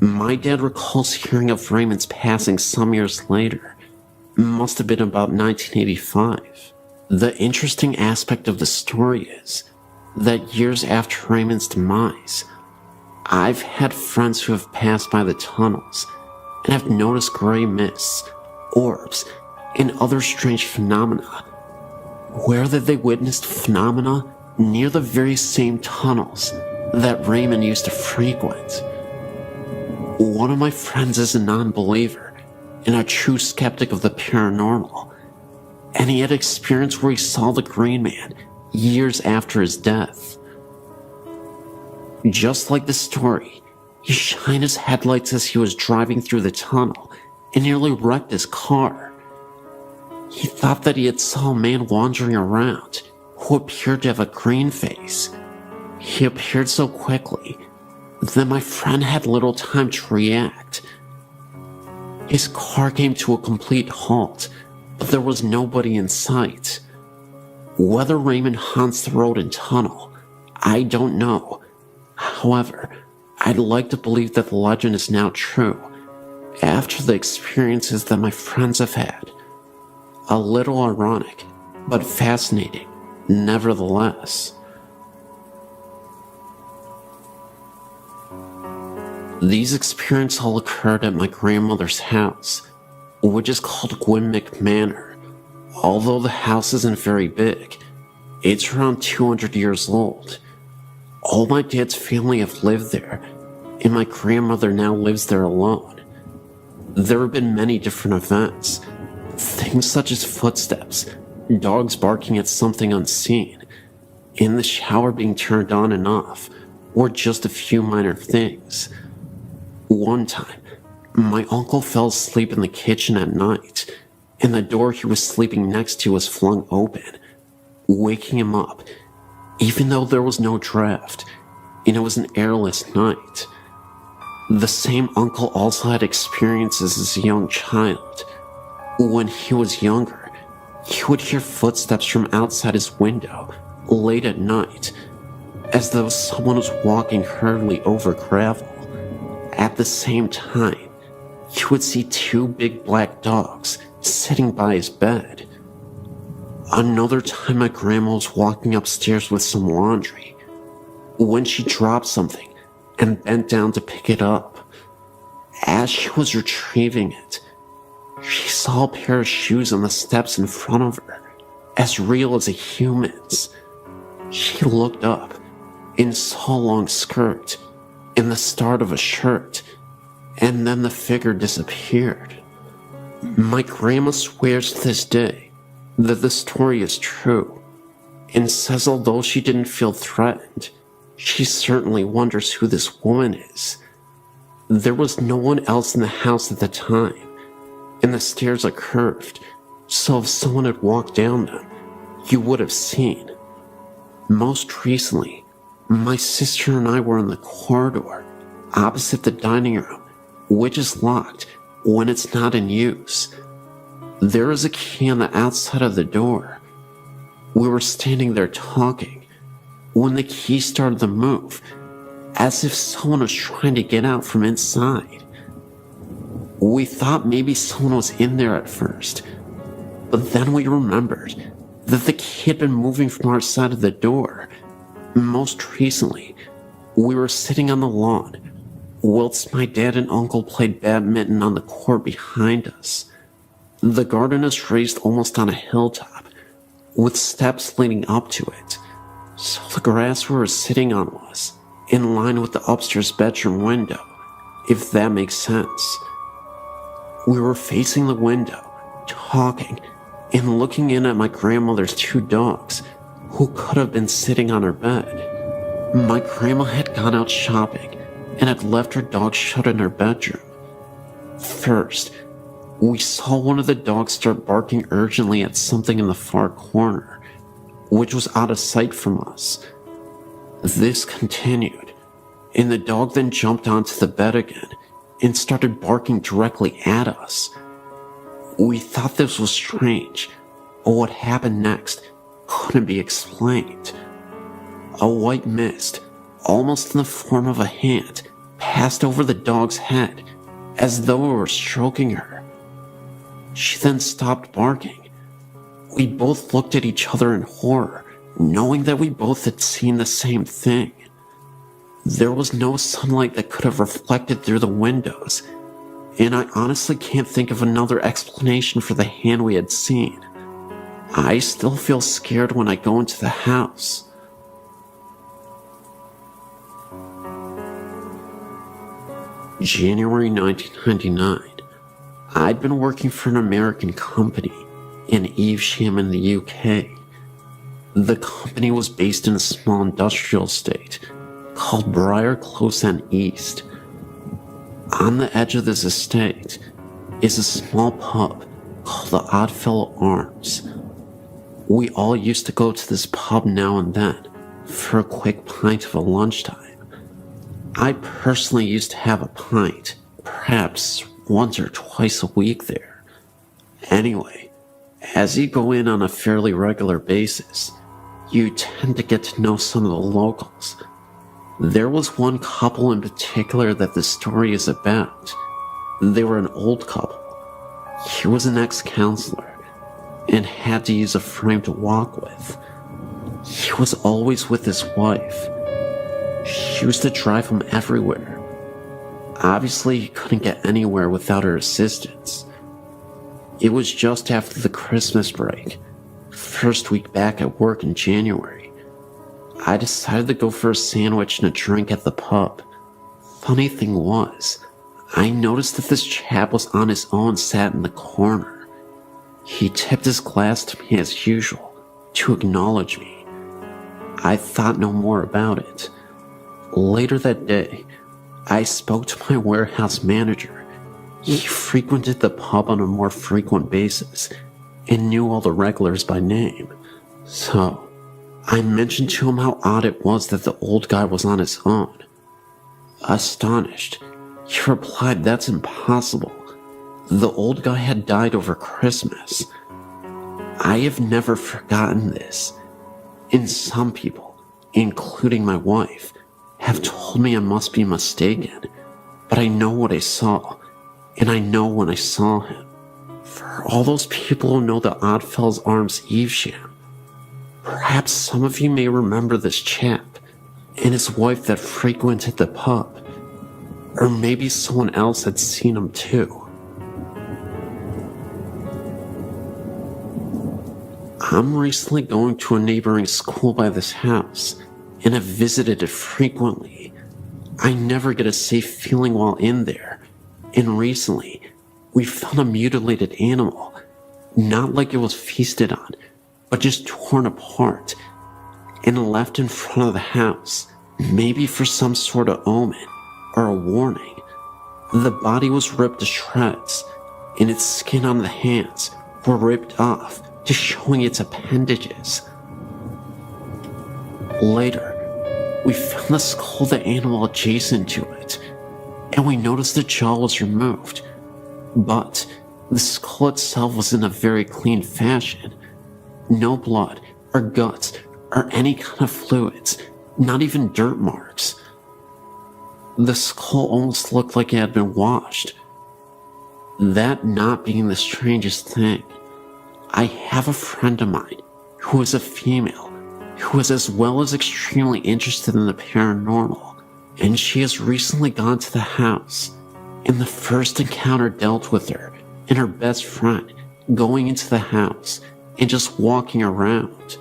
My dad recalls hearing of Raymond's passing some years later. Must have been about 1985. The interesting aspect of the story is that years after Raymond's demise, I've had friends who have passed by the tunnels and have noticed gray mists, orbs, and other strange phenomena, where that they witnessed phenomena near the very same tunnels that Raymond used to frequent. One of my friends is a non-believer and a true skeptic of the paranormal, and he had experience where he saw the Green Man years after his death. Just like the story, he shined his headlights as he was driving through the tunnel and nearly wrecked his car. He thought that he had saw a man wandering around who appeared to have a green face. He appeared so quickly that my friend had little time to react. His car came to a complete halt, but there was nobody in sight. Whether Raymond haunts the road and tunnel, I don't know. However, I'd like to believe that the legend is now true, after the experiences that my friends have had. A little ironic, but fascinating, nevertheless. These experiences all occurred at my grandmother's house, which is called Gwynmick Manor. Although the house isn't very big, it's around 200 years old. All my dad's family have lived there, and my grandmother now lives there alone. There have been many different events, things such as footsteps, dogs barking at something unseen, and the shower being turned on and off, or just a few minor things. One time, my uncle fell asleep in the kitchen at night, and the door he was sleeping next to was flung open, waking him up. Even though there was no draft, and it was an airless night. The same uncle also had experiences as a young child. When he was younger, he would hear footsteps from outside his window late at night, as though someone was walking hurriedly over gravel. At the same time, he would see two big black dogs sitting by his bed. Another time, my grandma was walking upstairs with some laundry when she dropped something and bent down to pick it up. As she was retrieving it, she saw a pair of shoes on the steps in front of her, as real as a human's. She looked up and saw a long skirt and the start of a shirt, and then the figure disappeared. My grandma swears to this day that the story is true, and says although she didn't feel threatened, she certainly wonders who this woman is. There was no one else in the house at the time, and the stairs are curved, so if someone had walked down them, you would have seen. Most recently, my sister and I were in the corridor opposite the dining room, which is locked when it's not in use. There is a key on the outside of the door. We were standing there talking when the key started to move, as if someone was trying to get out from inside. We thought maybe someone was in there at first, but then we remembered that the key had been moving from our side of the door. Most recently, we were sitting on the lawn whilst my dad and uncle played badminton on the court behind us. The garden is raised almost on a hilltop, with steps leading up to it, so the grass we were sitting on was in line with the upstairs bedroom window, if that makes sense. We were facing the window, talking, and looking in at my grandmother's two dogs, who could have been sitting on her bed. My grandma had gone out shopping and had left her dog shut in her bedroom. First, we saw one of the dogs start barking urgently at something in the far corner, which was out of sight from us. This continued, and the dog then jumped onto the bed again and started barking directly at us. We thought this was strange, but what happened next couldn't be explained. A white mist, almost in the form of a hand, passed over the dog's head, as though it were stroking her. She then stopped barking. We both looked at each other in horror, knowing that we both had seen the same thing. There was no sunlight that could have reflected through the windows, and I honestly can't think of another explanation for the hand we had seen. I still feel scared when I go into the house. January 1999. I'd been working for an American company in Evesham in the UK. The company was based in a small industrial estate called Briar Close End East. On the edge of this estate is a small pub called the Oddfellow Arms. We all used to go to this pub now and then for a quick pint of a lunchtime. I personally used to have a pint, perhaps once or twice a week there. Anyway, as you go in on a fairly regular basis, you tend to get to know some of the locals. There was one couple in particular that the story is about. They were an old couple. He was an ex-counselor and had to use a frame to walk with. He was always with his wife. She used to drive him everywhere. Obviously, he couldn't get anywhere without her assistance. It was just after the Christmas break, first week back at work in January. I decided to go for a sandwich and a drink at the pub. Funny thing was, I noticed that this chap was on his own, sat in the corner. He tipped his glass to me as usual, to acknowledge me. I thought no more about it. Later that day, I spoke to my warehouse manager. He frequented the pub on a more frequent basis and knew all the regulars by name. So, I mentioned to him how odd it was that the old guy was on his own. Astonished, he replied that's impossible. The old guy had died over Christmas. I have never forgotten this, and some people, including my wife, have told me I must be mistaken, but I know what I saw, and I know when I saw him. For all those people who know the Oddfellows Arms Evesham, perhaps some of you may remember this chap and his wife that frequented the pub, or maybe someone else had seen him too. I'm recently going to a neighboring school by this house, and have visited it frequently. I never get a safe feeling while in there, and recently, we found a mutilated animal, not like it was feasted on, but just torn apart, and left in front of the house, maybe for some sort of omen, or a warning. The body was ripped to shreds, and its skin on the hands were ripped off, just showing its appendages. Later, we found the skull of the animal adjacent to it, and we noticed the jaw was removed, but the skull itself was in a very clean fashion. No blood, or guts, or any kind of fluids, not even dirt marks. The skull almost looked like it had been washed. That not being the strangest thing, I have a friend of mine who is a female, who is as well as extremely interested in the paranormal, and she has recently gone to the house, and the first encounter dealt with her and her best friend going into the house and just walking around.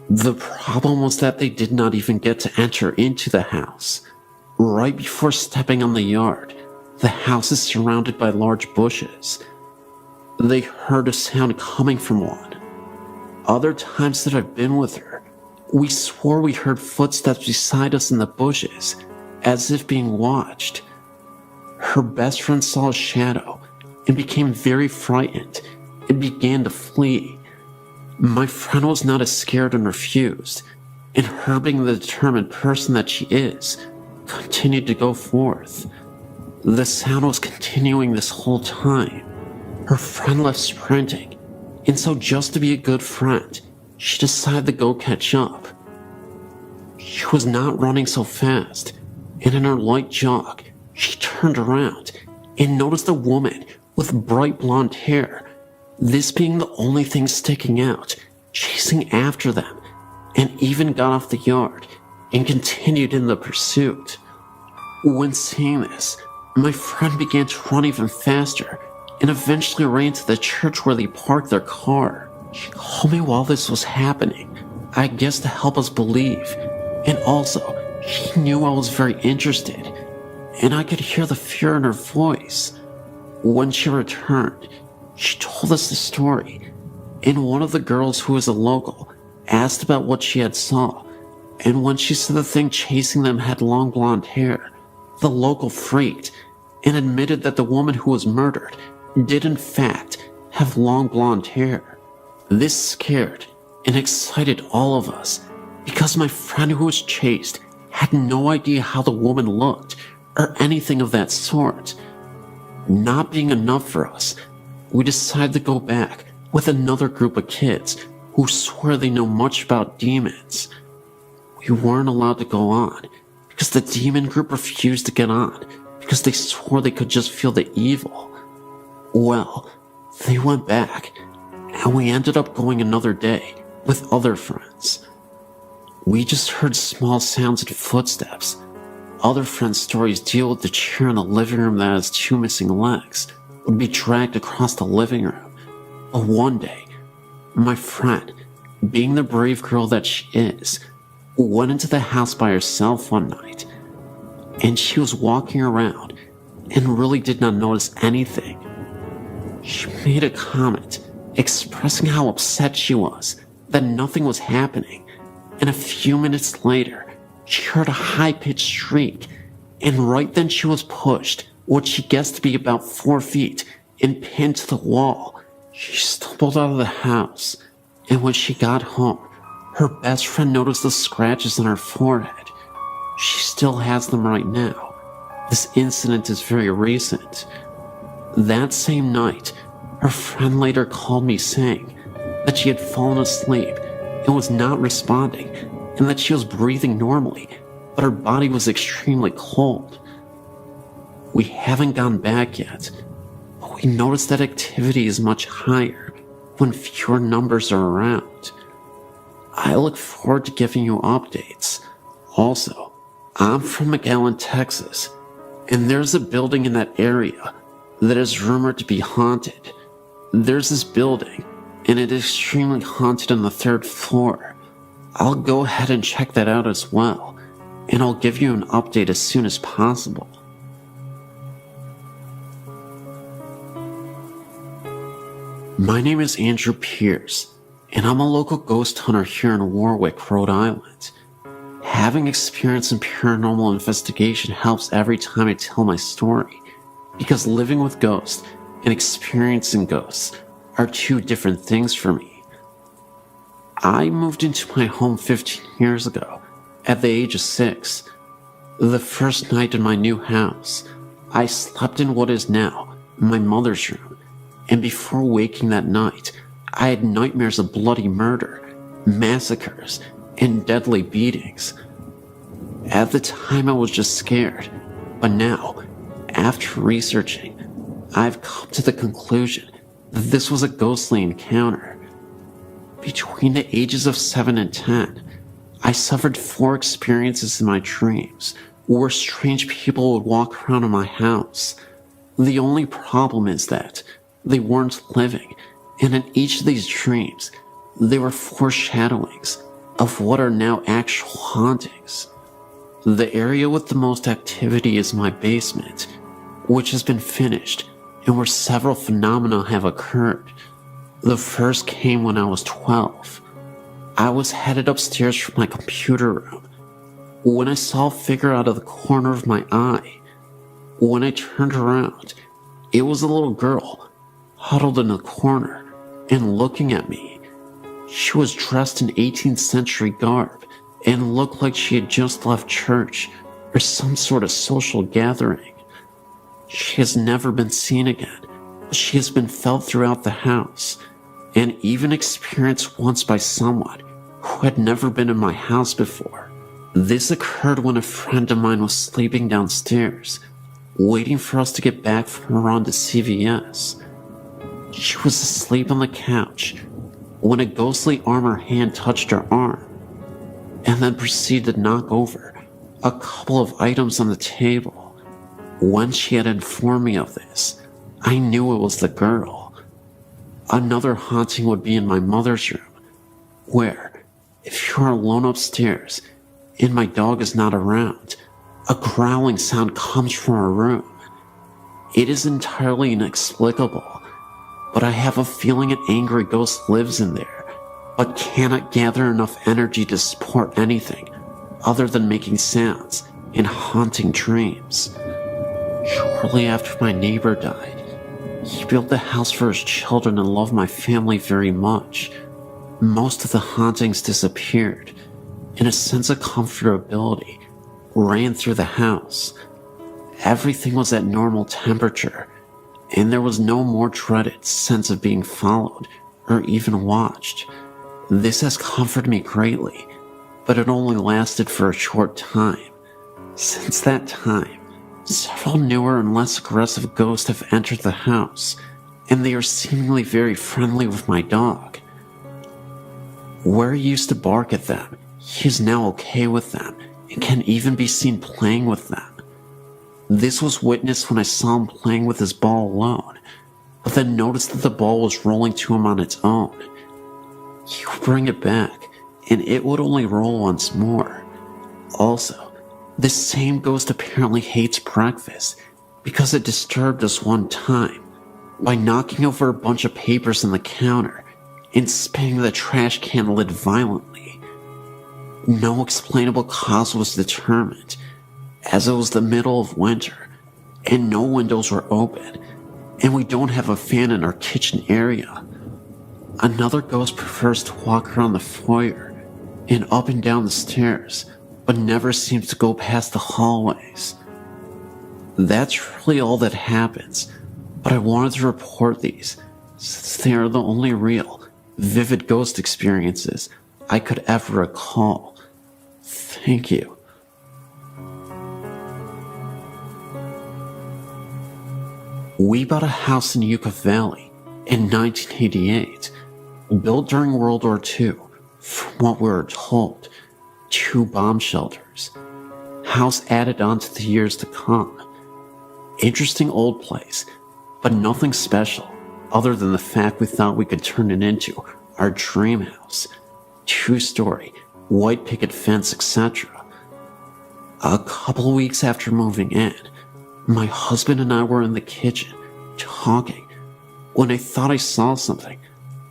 The problem was that they did not even get to enter into the house. Right before stepping on the yard, the house is surrounded by large bushes. They heard a sound coming from one. Other times that I've been with her, we swore we heard footsteps beside us in the bushes, as if being watched. Her best friend saw a shadow and became very frightened and began to flee. My friend was not as scared and refused, and her being the determined person that she is, continued to go forth. The sound was continuing this whole time. Her friend left sprinting, and so just to be a good friend, she decided to go catch up. She was not running so fast, and in her light jog, she turned around and noticed a woman with bright blonde hair, this being the only thing sticking out, chasing after them, and even got off the yard and continued in the pursuit. When seeing this, my friend began to run even faster and eventually ran to the church where they parked their car. She called me while this was happening, I guess to help us believe, and also she knew I was very interested, and I could hear the fear in her voice. When she returned, she told us the story, and one of the girls who was a local asked about what she had saw, and when she said the thing chasing them had long blonde hair, the local freaked and admitted that the woman who was murdered did in fact have long blonde hair. This scared and excited all of us because my friend who was chased had no idea how the woman looked or anything of that sort. Not being enough for us, we decided to go back with another group of kids who swear they know much about demons. We weren't allowed to go on because the demon group refused to get on because they swore they could just feel the evil. Well, they went back, and we ended up going another day with other friends. We just heard small sounds and footsteps. Other friends' stories deal with the chair in the living room that has two missing legs would be dragged across the living room. But one day, my friend, being the brave girl that she is, went into the house by herself one night, and she was walking around and really did not notice anything. She made a comment expressing how upset she was that nothing was happening, and a few minutes later, she heard a high-pitched shriek, and right then she was pushed, what she guessed to be about 4 feet, and pinned to the wall. She stumbled out of the house, and when she got home, Her best friend noticed the scratches on her forehead. She still has them right now. This incident is very recent. That same night, her friend later called me saying that she had fallen asleep and was not responding, and that she was breathing normally, but her body was extremely cold. We haven't gone back yet, but we noticed that activity is much higher when fewer numbers are around. I look forward to giving you updates. Also, I'm from McAllen, Texas, and there's a building in that area that is rumored to be haunted. There's this building, and it is extremely haunted on the 3rd floor. I'll go ahead and check that out as well, and I'll give you an update as soon as possible. My name is Andrew Pierce, and I'm a local ghost hunter here in Warwick, Rhode Island. Having experience in paranormal investigation helps every time I tell my story, because living with ghosts and experiencing ghosts are two different things for me. I moved into my home 15 years ago, at the age of 6. The first night in my new house, I slept in what is now my mother's room, and before waking that night, I had nightmares of bloody murder, massacres, and deadly beatings. At the time I was just scared, but now, after researching, I've come to the conclusion that this was a ghostly encounter. Between the ages of 7 and 10, I suffered 4 experiences in my dreams where strange people would walk around in my house. The only problem is that they weren't living, and in each of these dreams, they were foreshadowings of what are now actual hauntings. The area with the most activity is my basement, which has been finished and where several phenomena have occurred. The first came when I was 12. I was headed upstairs from my computer room when I saw a figure out of the corner of my eye. When I turned around, it was a little girl huddled in the corner and looking at me. She was dressed in 18th century garb and looked like she had just left church or some sort of social gathering. She has never been seen again, but she has been felt throughout the house, and even experienced once by someone who had never been in my house before. This occurred when a friend of mine was sleeping downstairs, waiting for us to get back from a run to CVS. She was asleep on the couch when a ghostly arm or hand touched her arm, and then proceeded to knock over a couple of items on the table. When she had informed me of this, I knew it was the girl. Another haunting would be in my mother's room, where, if you are alone upstairs and my dog is not around, a growling sound comes from her room. It is entirely inexplicable, but I have a feeling an angry ghost lives in there, but cannot gather enough energy to support anything other than making sounds and haunting dreams. Shortly after my neighbor died, he built the house for his children and loved my family very much. Most of the hauntings disappeared, and a sense of comfortability ran through the house. Everything was at normal temperature, and there was no more dreaded sense of being followed or even watched. This has comforted me greatly, but it only lasted for a short time. Since that time, several newer and less aggressive ghosts have entered the house, and they are seemingly very friendly with my dog. Where he used to bark at them, he is now okay with them and can even be seen playing with them. This was witnessed when I saw him playing with his ball alone, but then noticed that the ball was rolling to him on its own. He would bring it back, and it would only roll once more. Also, this same ghost apparently hates breakfast because it disturbed us one time by knocking over a bunch of papers on the counter and spinning the trash can lid violently. No explainable cause was determined, as it was the middle of winter and no windows were open, and we don't have a fan in our kitchen area. Another ghost prefers to walk around the foyer and up and down the stairs, but never seems to go past the hallways. That's really all that happens, but I wanted to report these, since they are the only real, vivid ghost experiences I could ever recall. Thank you. We bought a house in Yucca Valley in 1988, built during World War II, from what we were told, 2 bomb shelters. House added on to the years to come. Interesting old place, but nothing special other than the fact we thought we could turn it into our dream house. 2-story, white picket fence, etc. A couple weeks after moving in, my husband and I were in the kitchen, talking, when I thought I saw something.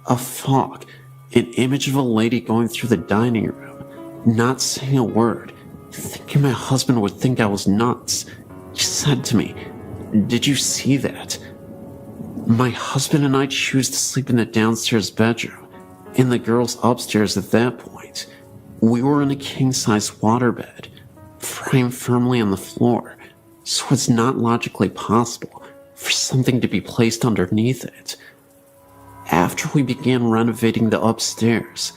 A fog, an image of a lady going through the dining room, not saying a word, thinking my husband would think I was nuts. He said to me, "Did you see that?" My husband and I choose to sleep in the downstairs bedroom, and the girls upstairs at that point. We were in a king-size waterbed, framed firmly on the floor, so it's not logically possible for something to be placed underneath it. After we began renovating the upstairs,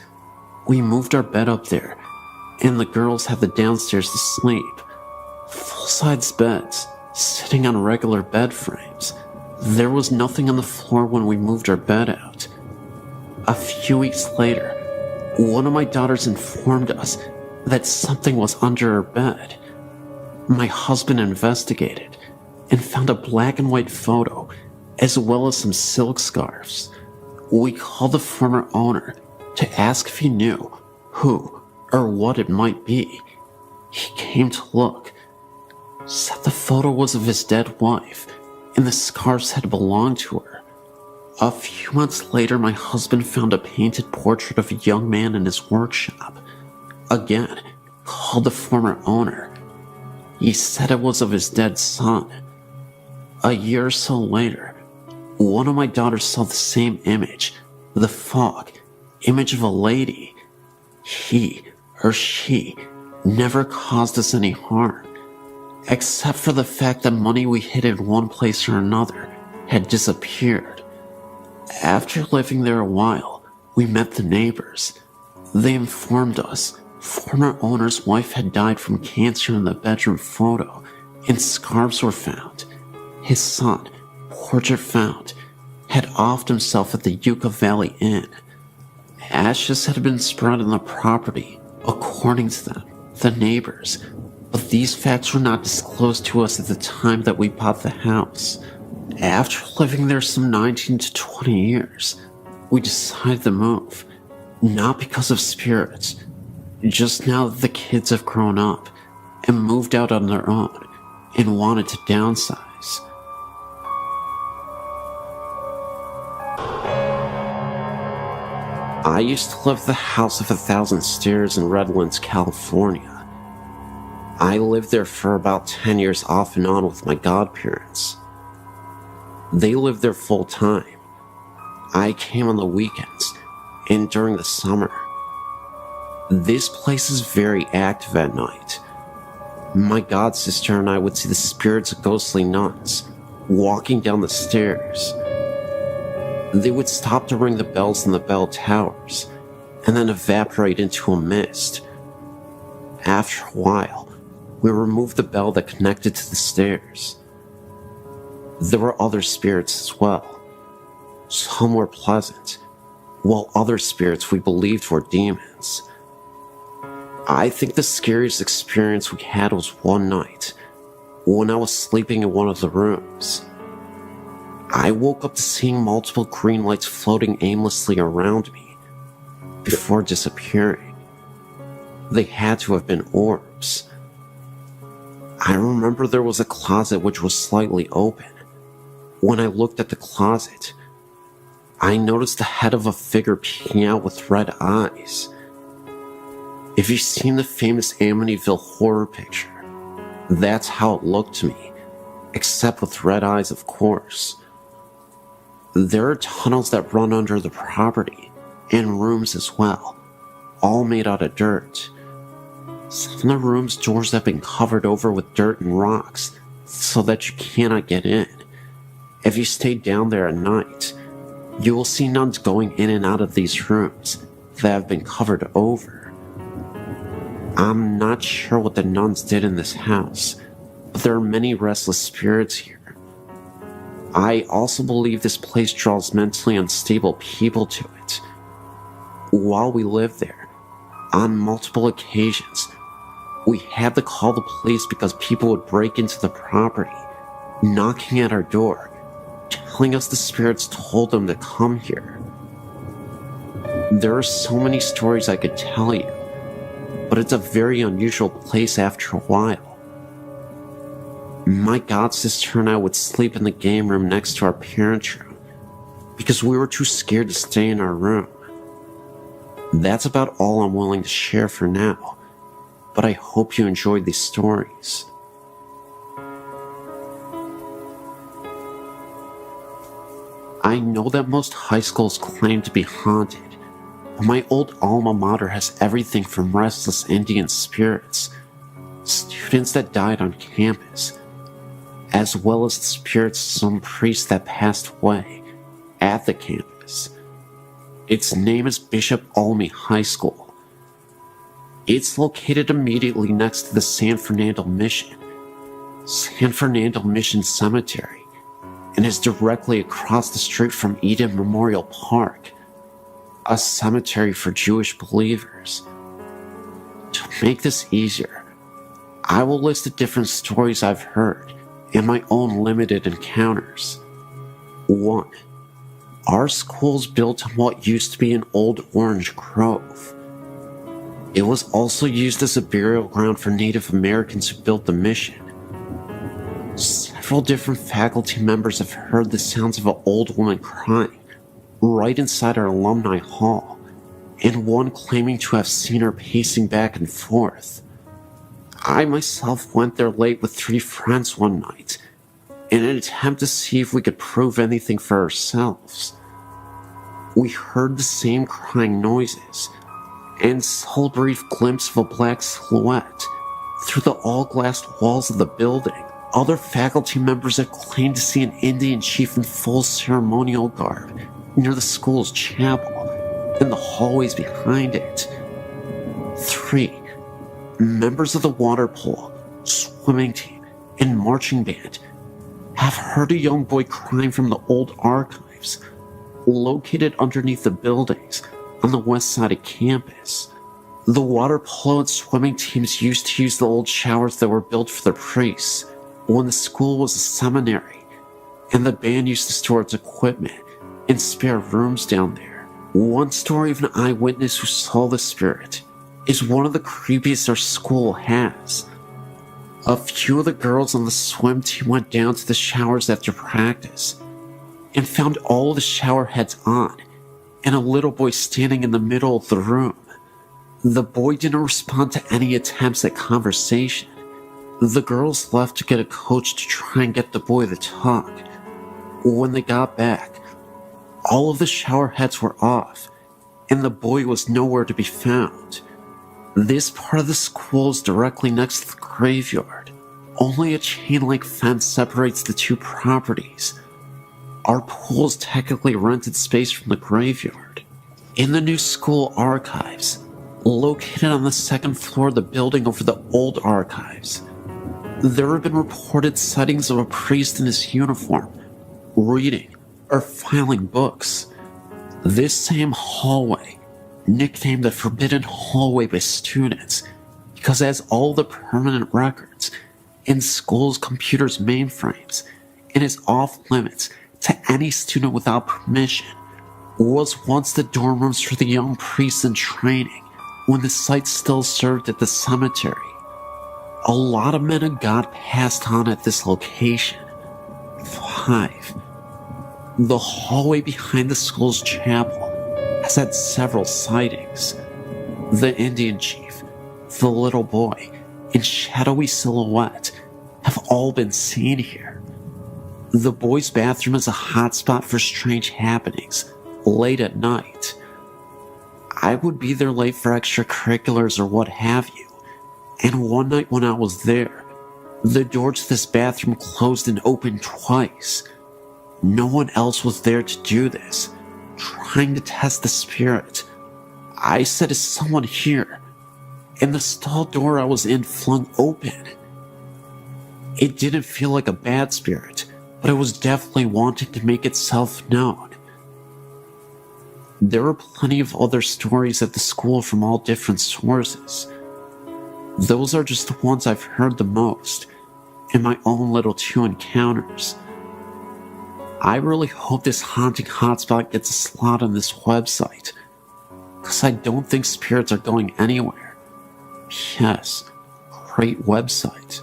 we moved our bed up there, and the girls had the downstairs to sleep. Full-size beds, sitting on regular bed frames. There was nothing on the floor when we moved our bed out. A few weeks later, one of my daughters informed us that something was under our bed. My husband investigated and found a black and white photo, as well as some silk scarves. We called the former owner to ask if he knew who or what it might be. He came to look, said the photo was of his dead wife, and the scarves had belonged to her. A few months later, my husband found a painted portrait of a young man in his workshop. Again, called the former owner. He said it was of his dead son. A year or so later, one of my daughters saw the same image, the fog, image of a lady. He or she never caused us any harm, except for the fact that money we hid in one place or another had disappeared. After living there a while, we met the neighbors. They informed us former owner's wife had died from cancer in the bedroom photo, and scarves were found. His son, portrait found, had offed himself at the Yucca Valley Inn. Ashes had been spread on the property, according to them, the neighbors, but these facts were not disclosed to us at the time that we bought the house. After living there some 19 to 20 years, we decided to move, not because of spirits, just now that the kids have grown up and moved out on their own and wanted to downsize. I used to live at the House of 1,000 Stairs in Redlands, California. I lived there for about 10 years off and on with my godparents. They lived there full time. I came on the weekends and during the summer. This place is very active at night. My godsister and I would see the spirits of ghostly nuns walking down the stairs. They would stop to ring the bells in the bell towers and then evaporate into a mist. After a while, we removed the bell that connected to the stairs. There were other spirits as well. Some were pleasant, while other spirits we believed were demons. I think the scariest experience we had was one night, when I was sleeping in one of the rooms. I woke up to seeing multiple green lights floating aimlessly around me, before disappearing. They had to have been orbs. I remember there was a closet which was slightly open. When I looked at the closet, I noticed the head of a figure peeking out with red eyes. If you've seen the famous Amityville horror picture, that's how it looked to me, except with red eyes, of course. There are tunnels that run under the property, and rooms as well, all made out of dirt. Some of the room's doors have been covered over with dirt and rocks so that you cannot get in. If you stay down there at night, you will see nuns going in and out of these rooms that have been covered over. I'm not sure what the nuns did in this house, but there are many restless spirits here. I also believe this place draws mentally unstable people to it. While we lived there, on multiple occasions, we had to call the police because people would break into the property, knocking at our door, telling us the spirits told them to come here. There are so many stories I could tell you, but it's a very unusual place after a while. My godsister and I would sleep in the game room next to our parents' room because we were too scared to stay in our room. That's about all I'm willing to share for now, but I hope you enjoyed these stories. I know that most high schools claim to be haunted, but my old alma mater has everything from restless Indian spirits, students that died on campus, as well as the spirits of some priest that passed away at the campus. Its name is Bishop Olney High School. It's located immediately next to the San Fernando Mission Cemetery, and is directly across the street from Eden Memorial Park, a cemetery for Jewish believers. To make this easier, I will list the different stories I've heard and my own limited encounters. 1. Our school's built on what used to be an old orange grove. It was also used as a burial ground for Native Americans who built the mission. Several different faculty members have heard the sounds of an old woman crying right inside our alumni hall, and one claiming to have seen her pacing back and forth. I myself went there late with 3 friends one night in an attempt to see if we could prove anything for ourselves. We heard the same crying noises and saw a brief glimpse of a black silhouette through the all-glassed walls of the building. Other faculty members have claimed to see an Indian chief in full ceremonial garb near the school's chapel and the hallways behind it. 3. Members of the water polo, swimming team, and marching band have heard a young boy crying from the old archives located underneath the buildings on the west side of campus. The water polo and swimming teams used to use the old showers that were built for the priests when the school was a seminary, and the band used to store its equipment in spare rooms down there. One story of an eyewitness who saw the spirit is one of the creepiest our school has. A few of the girls on the swim team went down to the showers after practice and found all the shower heads on and a little boy standing in the middle of the room. The boy didn't respond to any attempts at conversation. The girls left to get a coach to try and get the boy to talk. When they got back, all of the shower heads were off, and the boy was nowhere to be found. This part of the school is directly next to the graveyard. Only a chain-link fence separates the two properties. Our pool is technically rented space from the graveyard. In the new school archives, located on the second floor of the building over the old archives, there have been reported sightings of a priest in his uniform, reading or filing books. This same hallway, nicknamed the Forbidden Hallway by students, because it has all the permanent records in school's computers' mainframes and is off limits to any student without permission, was once the dorm rooms for the young priests in training when the site still served at the cemetery. A lot of men of God passed on at this location. 5. The hallway behind the school's chapel has had several sightings. The Indian chief, the little boy, and shadowy silhouette have all been seen here. The boys' bathroom is a hotspot for strange happenings late at night. I would be there late for extracurriculars or what have you, and one night when I was there, the door to this bathroom closed and opened twice. No one else was there to do this, trying to test the spirit. I said, "Is someone here?" And the stall door I was in flung open. It didn't feel like a bad spirit, but it was definitely wanting to make itself known. There were plenty of other stories at the school from all different sources. Those are just the ones I've heard the most, and my own little two encounters. I really hope this haunting hotspot gets a slot on this website, because I don't think spirits are going anywhere. Yes, great website.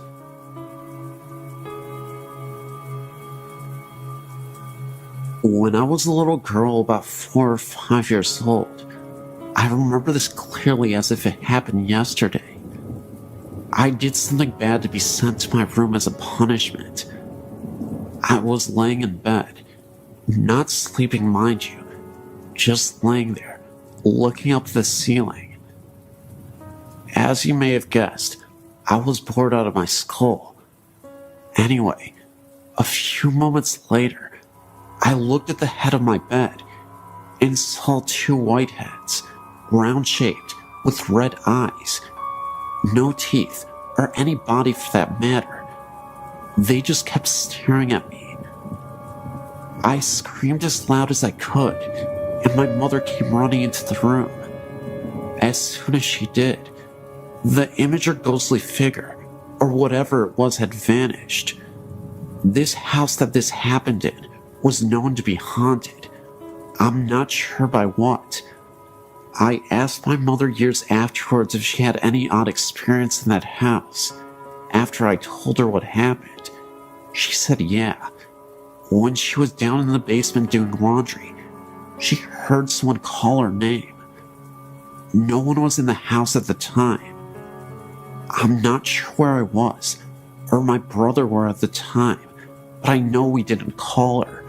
When I was a little girl, about 4 or 5 years old, I remember this clearly as if it happened yesterday. I did something bad to be sent to my room as a punishment. I was laying in bed, not sleeping, mind you, just laying there, looking up at the ceiling. As you may have guessed, I was bored out of my skull. Anyway, a few moments later, I looked at the head of my bed and saw 2 white heads, round-shaped, with red eyes. No teeth, or any body for that matter. They just kept staring at me. I screamed as loud as I could, and my mother came running into the room. As soon as she did, the image or ghostly figure, or whatever it was, had vanished. This house that this happened in was known to be haunted. I'm not sure by what. I asked my mother years afterwards if she had any odd experience in that house. After I told her what happened, she said yeah. When she was down in the basement doing laundry, she heard someone call her name. No one was in the house at the time. I'm not sure where I was, or my brother were at the time, but I know we didn't call her.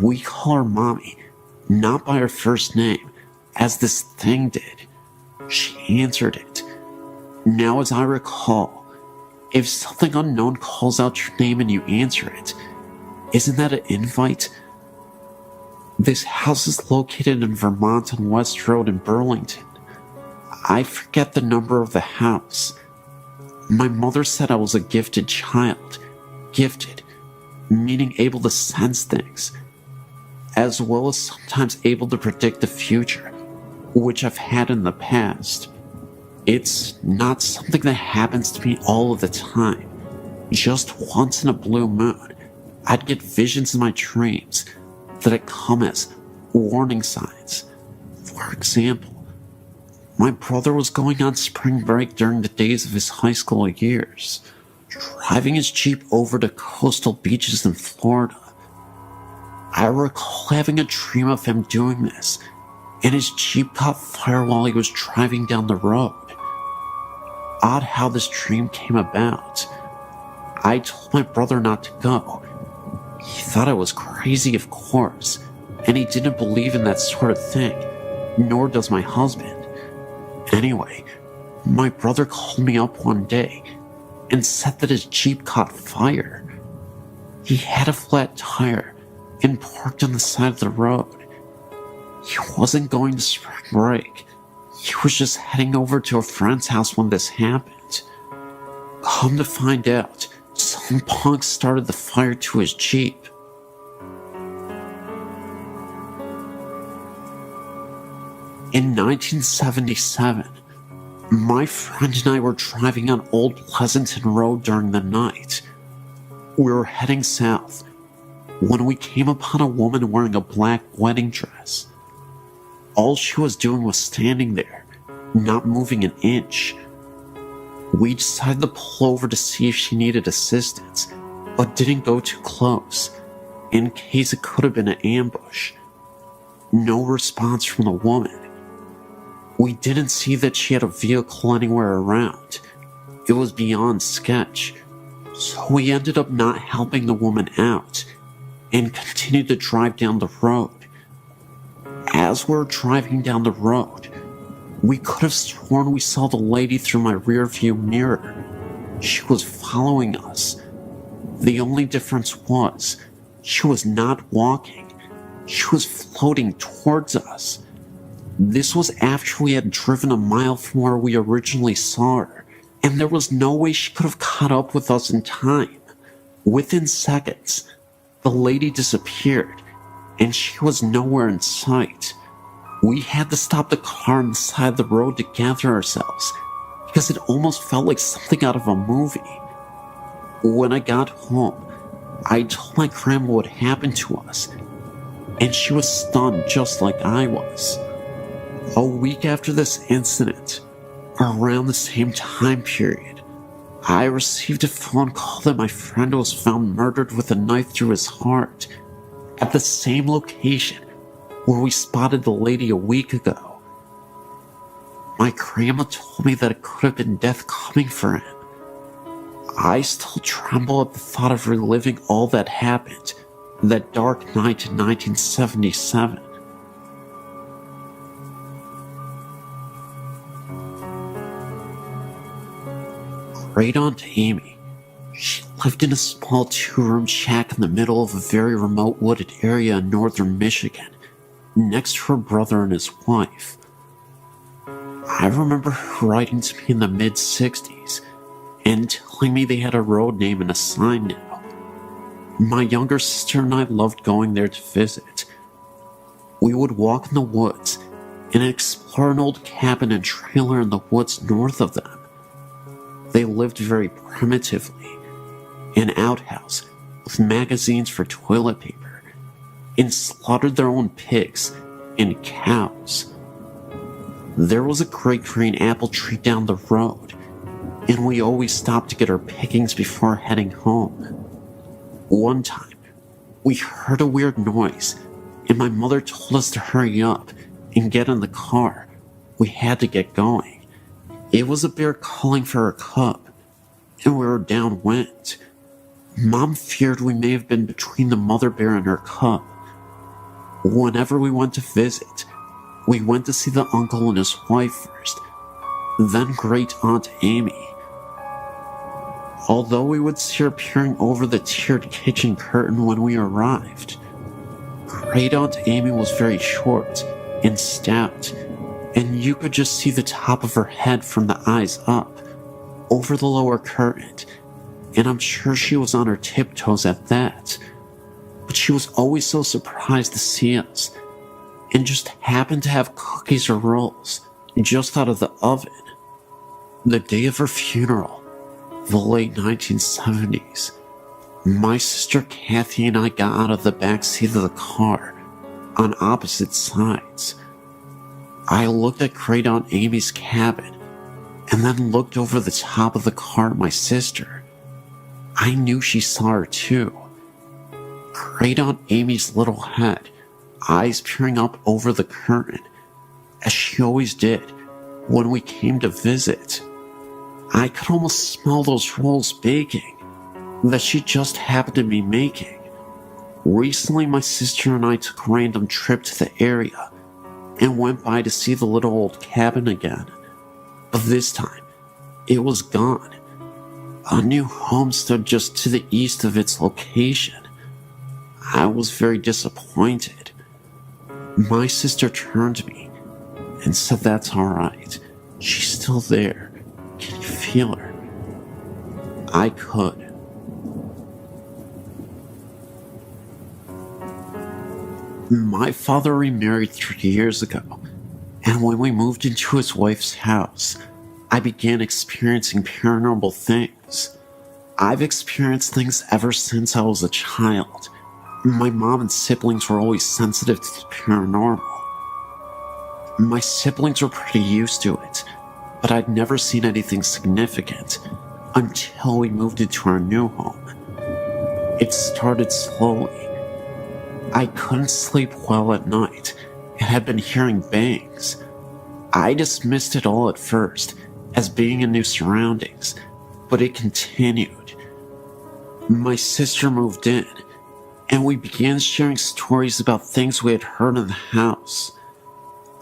We call her Mommy, not by her first name, as this thing did. She answered it. Now, as I recall, if something unknown calls out your name and you answer it, isn't that an invite? This house is located in Vermont on West Road in Burlington. I forget the number of the house. My mother said I was a gifted child. Gifted, meaning able to sense things, as well as sometimes able to predict the future, which I've had in the past. It's not something that happens to me all of the time. Just once in a blue moon, I'd get visions in my dreams that come as warning signs. For example, my brother was going on spring break during the days of his high school years, driving his Jeep over to coastal beaches in Florida. I recall having a dream of him doing this, and his Jeep caught fire while he was driving down the road. Odd how this dream came about. I told my brother not to go. He thought I was crazy, of course, and he didn't believe in that sort of thing, nor does my husband. Anyway, my brother called me up one day and said that his Jeep caught fire. He had a flat tire and parked on the side of the road. He wasn't going to spring break. He was just heading over to a friend's house when this happened. Come to find out, some punk started the fire to his Jeep. In 1977, my friend and I were driving on Old Pleasanton Road during the night. We were heading south when we came upon a woman wearing a black wedding dress. All she was doing was standing there, not moving an inch. We decided to pull over to see if she needed assistance, but didn't go too close, in case it could have been an ambush. No response from the woman. We didn't see that she had a vehicle anywhere around. It was beyond sketch, so we ended up not helping the woman out and continued to drive down the road. As we were driving down the road, we could have sworn we saw the lady through my rearview mirror. She was following us. The only difference was, she was not walking. She was floating towards us. This was after we had driven a mile from where we originally saw her, and there was no way she could have caught up with us in time. Within seconds, the lady disappeared, and she was nowhere in sight. We had to stop the car on the side of the road to gather ourselves, because it almost felt like something out of a movie. When I got home, I told my grandma what happened to us, and she was stunned just like I was. A week after this incident, around the same time period, I received a phone call that my friend was found murdered with a knife through his heart at the same location where we spotted the lady a week ago. My grandma told me that it could have been death coming for him. I still tremble at the thought of reliving all that happened that dark night in 1977. Great Aunt Amy. She lived in a small 2-room shack in the middle of a very remote wooded area in northern Michigan, next to her brother and his wife. I remember her writing to me in the mid-60s and telling me they had a road name and a sign now. My younger sister and I loved going there to visit. We would walk in the woods and explore an old cabin and trailer in the woods north of them. They lived very primitively, an outhouse with magazines for toilet paper, and slaughtered their own pigs and cows. There was a great green apple tree down the road, and we always stopped to get our pickings before heading home. One time, we heard a weird noise, and my mother told us to hurry up and get in the car. We had to get going. It was a bear calling for her cub, and we were downwind. Mom feared we may have been between the mother bear and her cub. Whenever we went to visit, we went to see the uncle and his wife first, then Great Aunt Amy. Although we would see her peering over the tiered kitchen curtain when we arrived, Great Aunt Amy was very short and stout, and you could just see the top of her head from the eyes up, over the lower curtain, and I'm sure she was on her tiptoes at that. But she was always so surprised to see us, and just happened to have cookies or rolls just out of the oven. The day of her funeral, the late 1970s, my sister Kathy and I got out of the back seat of the car on opposite sides. I looked at Great Aunt Amy's cabin and then looked over the top of the car at my sister. I knew she saw her too. Great Aunt Amy's little head, eyes peering up over the curtain, as she always did when we came to visit. I could almost smell those rolls baking that she just happened to be making. Recently, my sister and I took a random trip to the area and went by to see the little old cabin again. But this time, it was gone. A new home stood just to the east of its location. I was very disappointed. My sister turned to me and said, "That's alright. She's still there. Can you feel her?" I could. My father remarried 3 years ago, and when we moved into his wife's house, I began experiencing paranormal things. I've experienced things ever since I was a child. My mom and siblings were always sensitive to the paranormal. My siblings were pretty used to it, but I'd never seen anything significant until we moved into our new home. It started slowly. I couldn't sleep well at night and had been hearing bangs. I dismissed it all at first as being in new surroundings, but it continued. My sister moved in, and we began sharing stories about things we had heard in the house.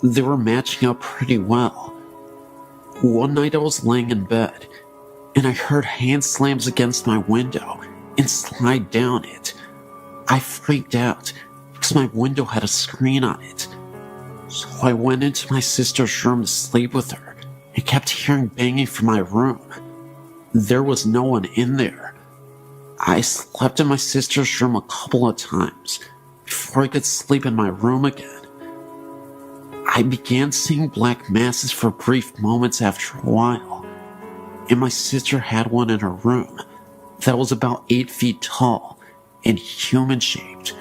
they were matching up pretty well. One night I was laying in bed, and I heard hand slams against my window and slide down it. I freaked out because my window had a screen on it. So I went into my sister's room to sleep with her and kept hearing banging from my room. There was no one in there. I slept in my sister's room a couple of times before I could sleep in my room again. I began seeing black masses for brief moments after a while, and my sister had one in her room that was about 8 feet tall and human-shaped.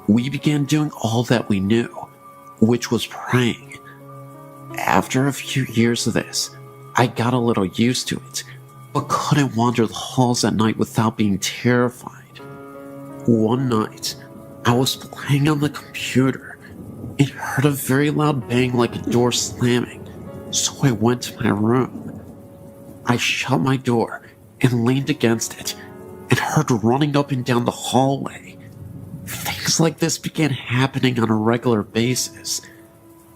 We began doing all that we knew, which was praying. After a few years of this, I got a little used to it, but couldn't wander the halls at night without being terrified. One night, I was playing on the computer and heard a very loud bang like a door slamming, so I went to my room. I shut my door and leaned against it and heard running up and down the hallway. Things like this began happening on a regular basis,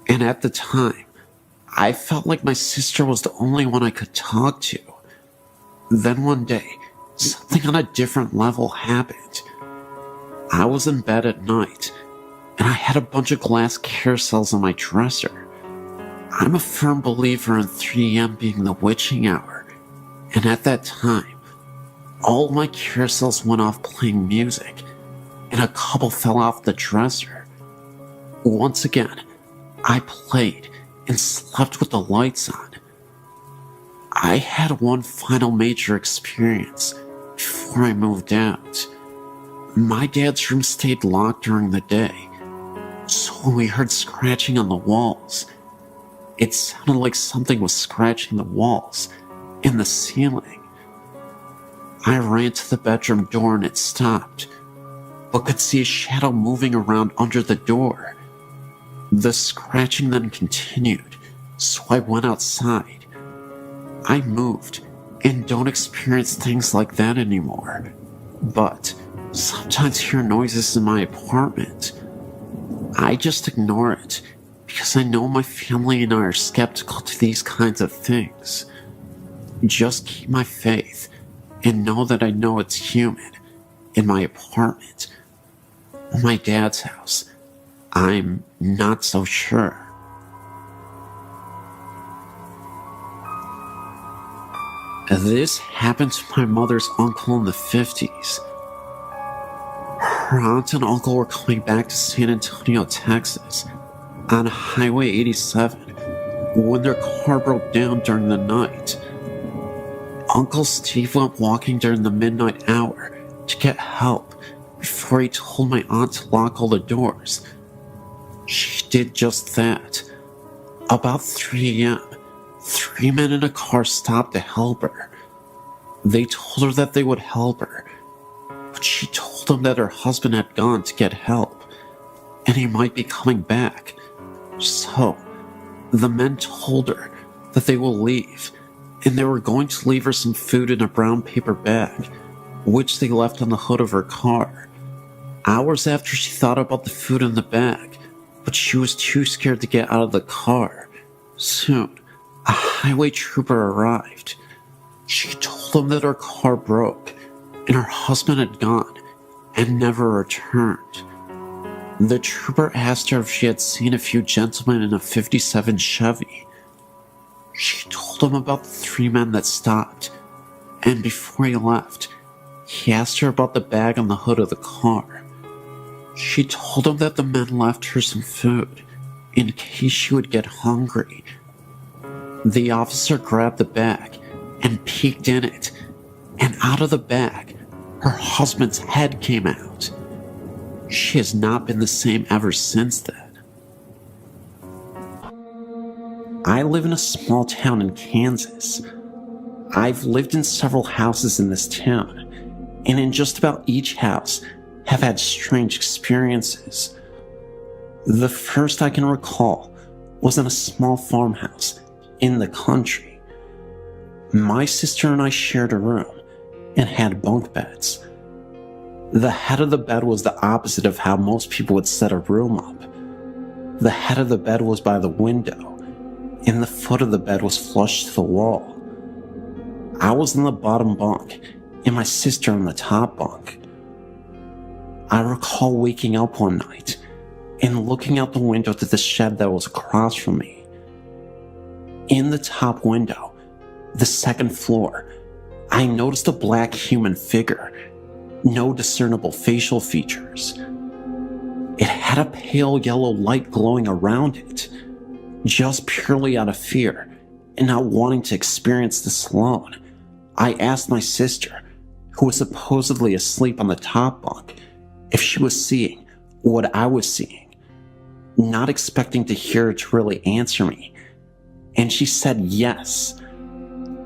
and at the time, I felt like my sister was the only one I could talk to. Then one day, something on a different level happened. I was in bed at night, and I had a bunch of glass carousels on my dresser. I'm a firm believer in 3 a.m. being the witching hour, and at that time, all my carousels went off playing music, and a couple fell off the dresser. Once again, I played and slept with the lights on. I had one final major experience before I moved out. My dad's room stayed locked during the day, so when we heard scratching on the walls, it sounded like something was scratching the walls and the ceiling. I ran to the bedroom door and it stopped, but could see a shadow moving around under the door. The scratching then continued, so I went outside. I moved and don't experience things like that anymore, but sometimes hear noises in my apartment. I just ignore it because I know my family and I are skeptical to these kinds of things. Just keep my faith and know that I know it's human in my apartment. My dad's house, I'm not so sure. This happened to my mother's uncle in the 50s. Her aunt and uncle were coming back to San Antonio, Texas, on Highway 87 when their car broke down during the night. Uncle Steve went walking during the midnight hour to get help before he told my aunt to lock all the doors. She did just that. About 3 a.m., 3 men in a car stopped to help her. They told her that they would help her, but she told them that her husband had gone to get help, and he might be coming back. So, the men told her that they will leave, and they were going to leave her some food in a brown paper bag, which they left on the hood of her car. Hours after she thought about the food in the bag, but she was too scared to get out of the car. Soon, a highway trooper arrived. She told them that her car broke, and her husband had gone and never returned. The trooper asked her if she had seen a few gentlemen in a '57 Chevy. She told him about the 3 men that stopped, and before he left, he asked her about the bag on the hood of the car. She told him that the men left her some food in case she would get hungry. The officer grabbed the bag and peeked in it, and out of the bag, her husband's head came out. She has not been the same ever since then. I live in a small town in Kansas. I've lived in several houses in this town, and in just about each house have had strange experiences. The first I can recall was in a small farmhouse in the country. My sister and I shared a room and had bunk beds. The head of the bed was the opposite of how most people would set a room up. The head of the bed was by the window, and the foot of the bed was flush to the wall. I was in the bottom bunk, and my sister in the top bunk. I recall waking up one night and looking out the window to the shed that was across from me. In the top window, the second floor, I noticed a black human figure, no discernible facial features. It had a pale yellow light glowing around it, just purely out of fear and not wanting to experience this alone. I asked my sister, who was supposedly asleep on the top bunk, if she was seeing what I was seeing, not expecting to hear her to really answer me, and she said yes.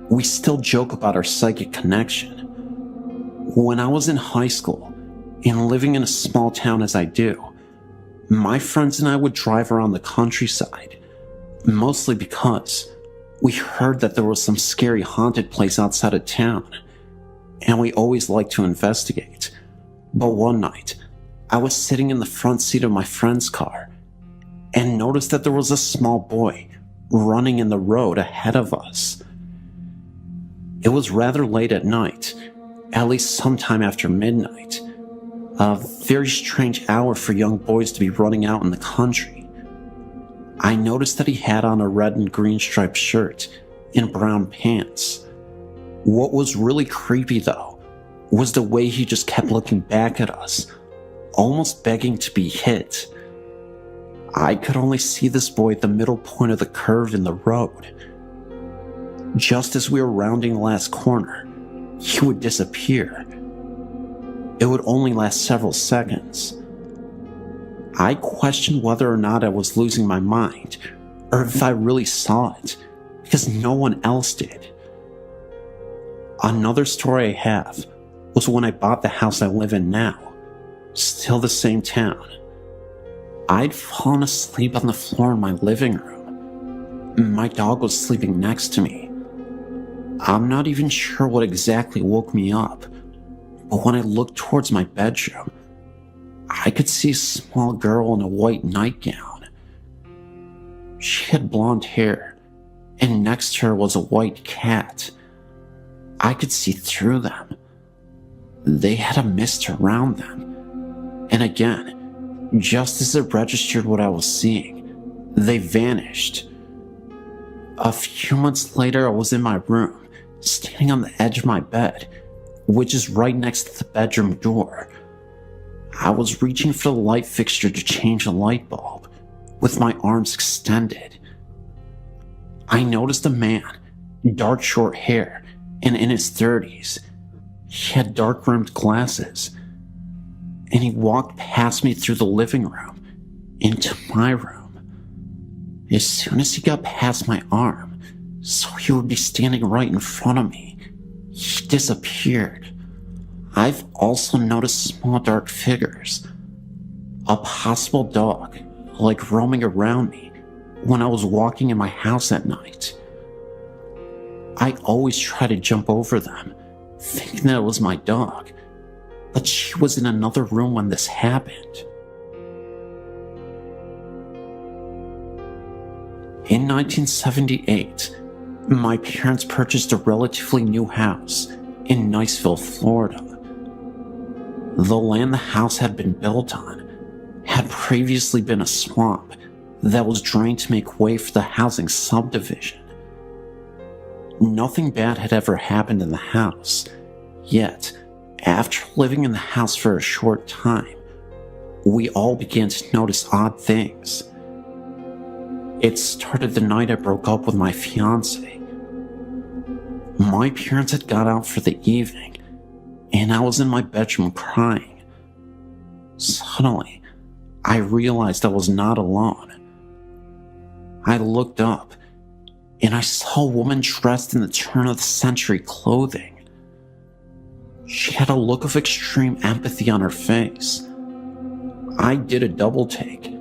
We still joke about our psychic connection. When I was in high school and living in a small town as I do, my friends and I would drive around the countryside, mostly because we heard that there was some scary haunted place outside of town, and we always liked to investigate. But one night, I was sitting in the front seat of my friend's car and noticed that there was a small boy running in the road ahead of us. It was rather late at night, at least sometime after midnight, a very strange hour for young boys to be running out in the country. I noticed that he had on a red and green striped shirt and brown pants. What was really creepy though was the way he just kept looking back at us, almost begging to be hit. I could only see this boy at the middle point of the curve in the road. Just as we were rounding the last corner, he would disappear. It would only last several seconds. I questioned whether or not I was losing my mind, or if I really saw it, because no one else did. Another story I have was when I bought the house I live in now, still the same town. I'd fallen asleep on the floor in my living room. My dog was sleeping next to me. I'm not even sure what exactly woke me up, but when I looked towards my bedroom, I could see a small girl in a white nightgown. She had blonde hair, and next to her was a white cat. I could see through them. They had a mist around them. And again, just as it registered what I was seeing, they vanished. A few months later, I was in my room, standing on the edge of my bed, which is right next to the bedroom door. I was reaching for the light fixture to change the light bulb, with my arms extended. I noticed a man, dark short hair, and in his 30s. He had dark rimmed glasses, and he walked past me through the living room, into my room. As soon as he got past my arm, so he would be standing right in front of me, he disappeared. I've also noticed small dark figures, a possible dog, like roaming around me when I was walking in my house at night. I always try to jump over them, thinking that it was my dog, but she was in another room when this happened. In 1978, my parents purchased a relatively new house in Niceville, Florida. The land the house had been built on had previously been a swamp that was drained to make way for the housing subdivision. Nothing bad had ever happened in the house, yet, after living in the house for a short time, we all began to notice odd things. It started the night I broke up with my fiance. My parents had got out for the evening, and I was in my bedroom crying. Suddenly, I realized I was not alone. I looked up, and I saw a woman dressed in the turn-of-the-century clothing. She had a look of extreme empathy on her face. I did a double take.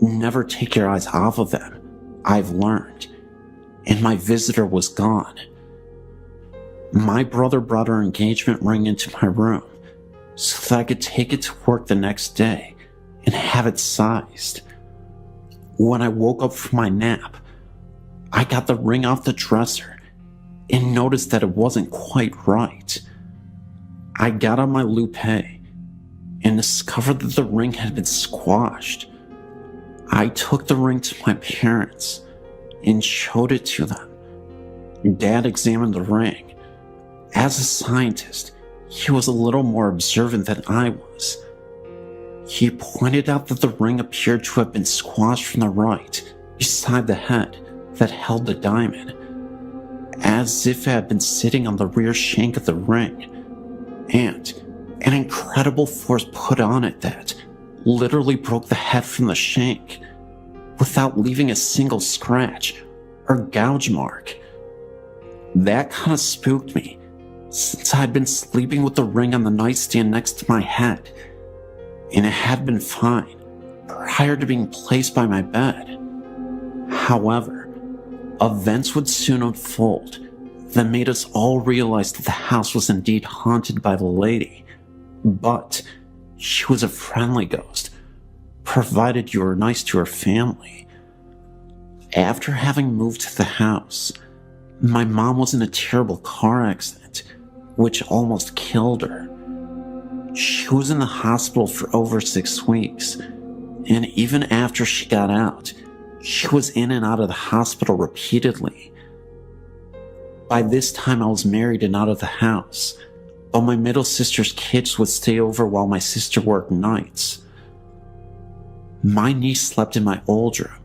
Never take your eyes off of them, I've learned. And my visitor was gone. My brother brought her engagement ring into my room so that I could take it to work the next day and have it sized. When I woke up from my nap, I got the ring off the dresser and noticed that it wasn't quite right. I got on my loupe and discovered that the ring had been squashed. I took the ring to my parents and showed it to them. Dad examined the ring. As a scientist, he was a little more observant than I was. He pointed out that the ring appeared to have been squashed from the right, beside the head that held the diamond, as if it had been sitting on the rear shank of the ring, and an incredible force put on it that literally broke the head from the shank, without leaving a single scratch or gouge mark. That kind of spooked me, since I'd been sleeping with the ring on the nightstand next to my head, and it had been fine prior to being placed by my bed. However, events would soon unfold that made us all realize that the house was indeed haunted by the lady, but she was a friendly ghost, provided you were nice to her family. After having moved to the house, my mom was in a terrible car accident, which almost killed her. She was in the hospital for over 6 weeks, and even after she got out, she was in and out of the hospital repeatedly. By this time, I was married and out of the house, but my middle sister's kids would stay over while my sister worked nights. My niece slept in my old room,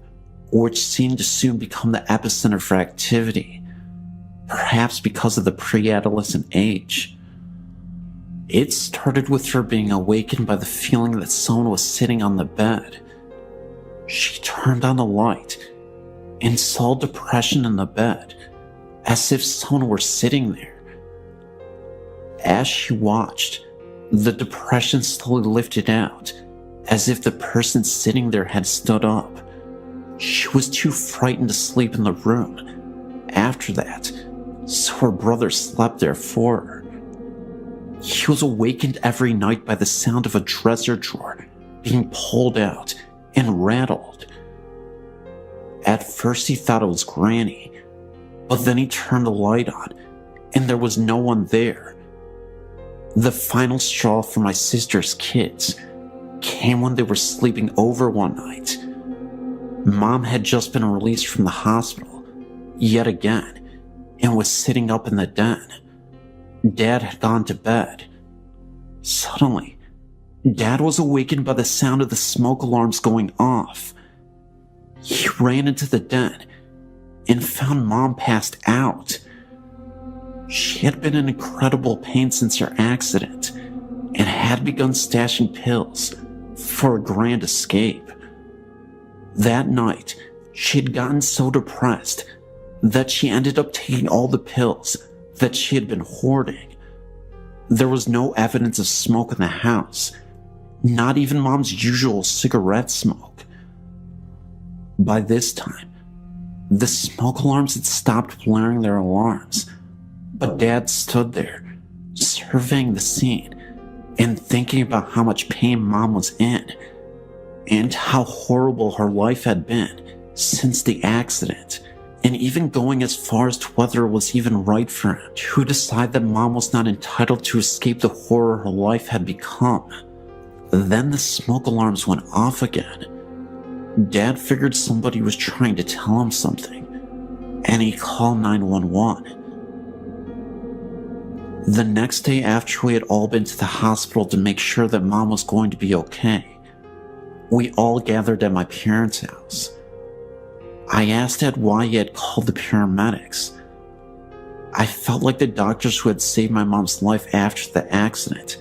which seemed to soon become the epicenter for activity, perhaps because of the pre-adolescent age. It started with her being awakened by the feeling that someone was sitting on the bed. She turned on the light and saw depression in the bed, as if someone were sitting there. As she watched, the depression slowly lifted out, as if the person sitting there had stood up. She was too frightened to sleep in the room after that, so her brother slept there for her. He was awakened every night by the sound of a dresser drawer being pulled out and rattled. At first he thought it was Granny, but then he turned the light on and there was no one there. The final straw for my sister's kids came when they were sleeping over one night. Mom had just been released from the hospital, yet again, and was sitting up in the den. Dad had gone to bed. Suddenly, Dad was awakened by the sound of the smoke alarms going off. He ran into the den and found Mom passed out. She had been in incredible pain since her accident and had begun stashing pills for a grand escape. That night, she had gotten so depressed that she ended up taking all the pills that she had been hoarding. There was no evidence of smoke in the house, not even Mom's usual cigarette smoke. By this time, the smoke alarms had stopped blaring their alarms, but Dad stood there, surveying the scene and thinking about how much pain Mom was in and how horrible her life had been since the accident, and even going as far as to whether it was even right for him to decide that Mom was not entitled to escape the horror her life had become. Then the smoke alarms went off again. Dad figured somebody was trying to tell him something, and he called 911. The next day, after we had all been to the hospital to make sure that Mom was going to be okay, we all gathered at my parents' house. I asked Dad why he had called the paramedics. I felt like the doctors who had saved my mom's life after the accident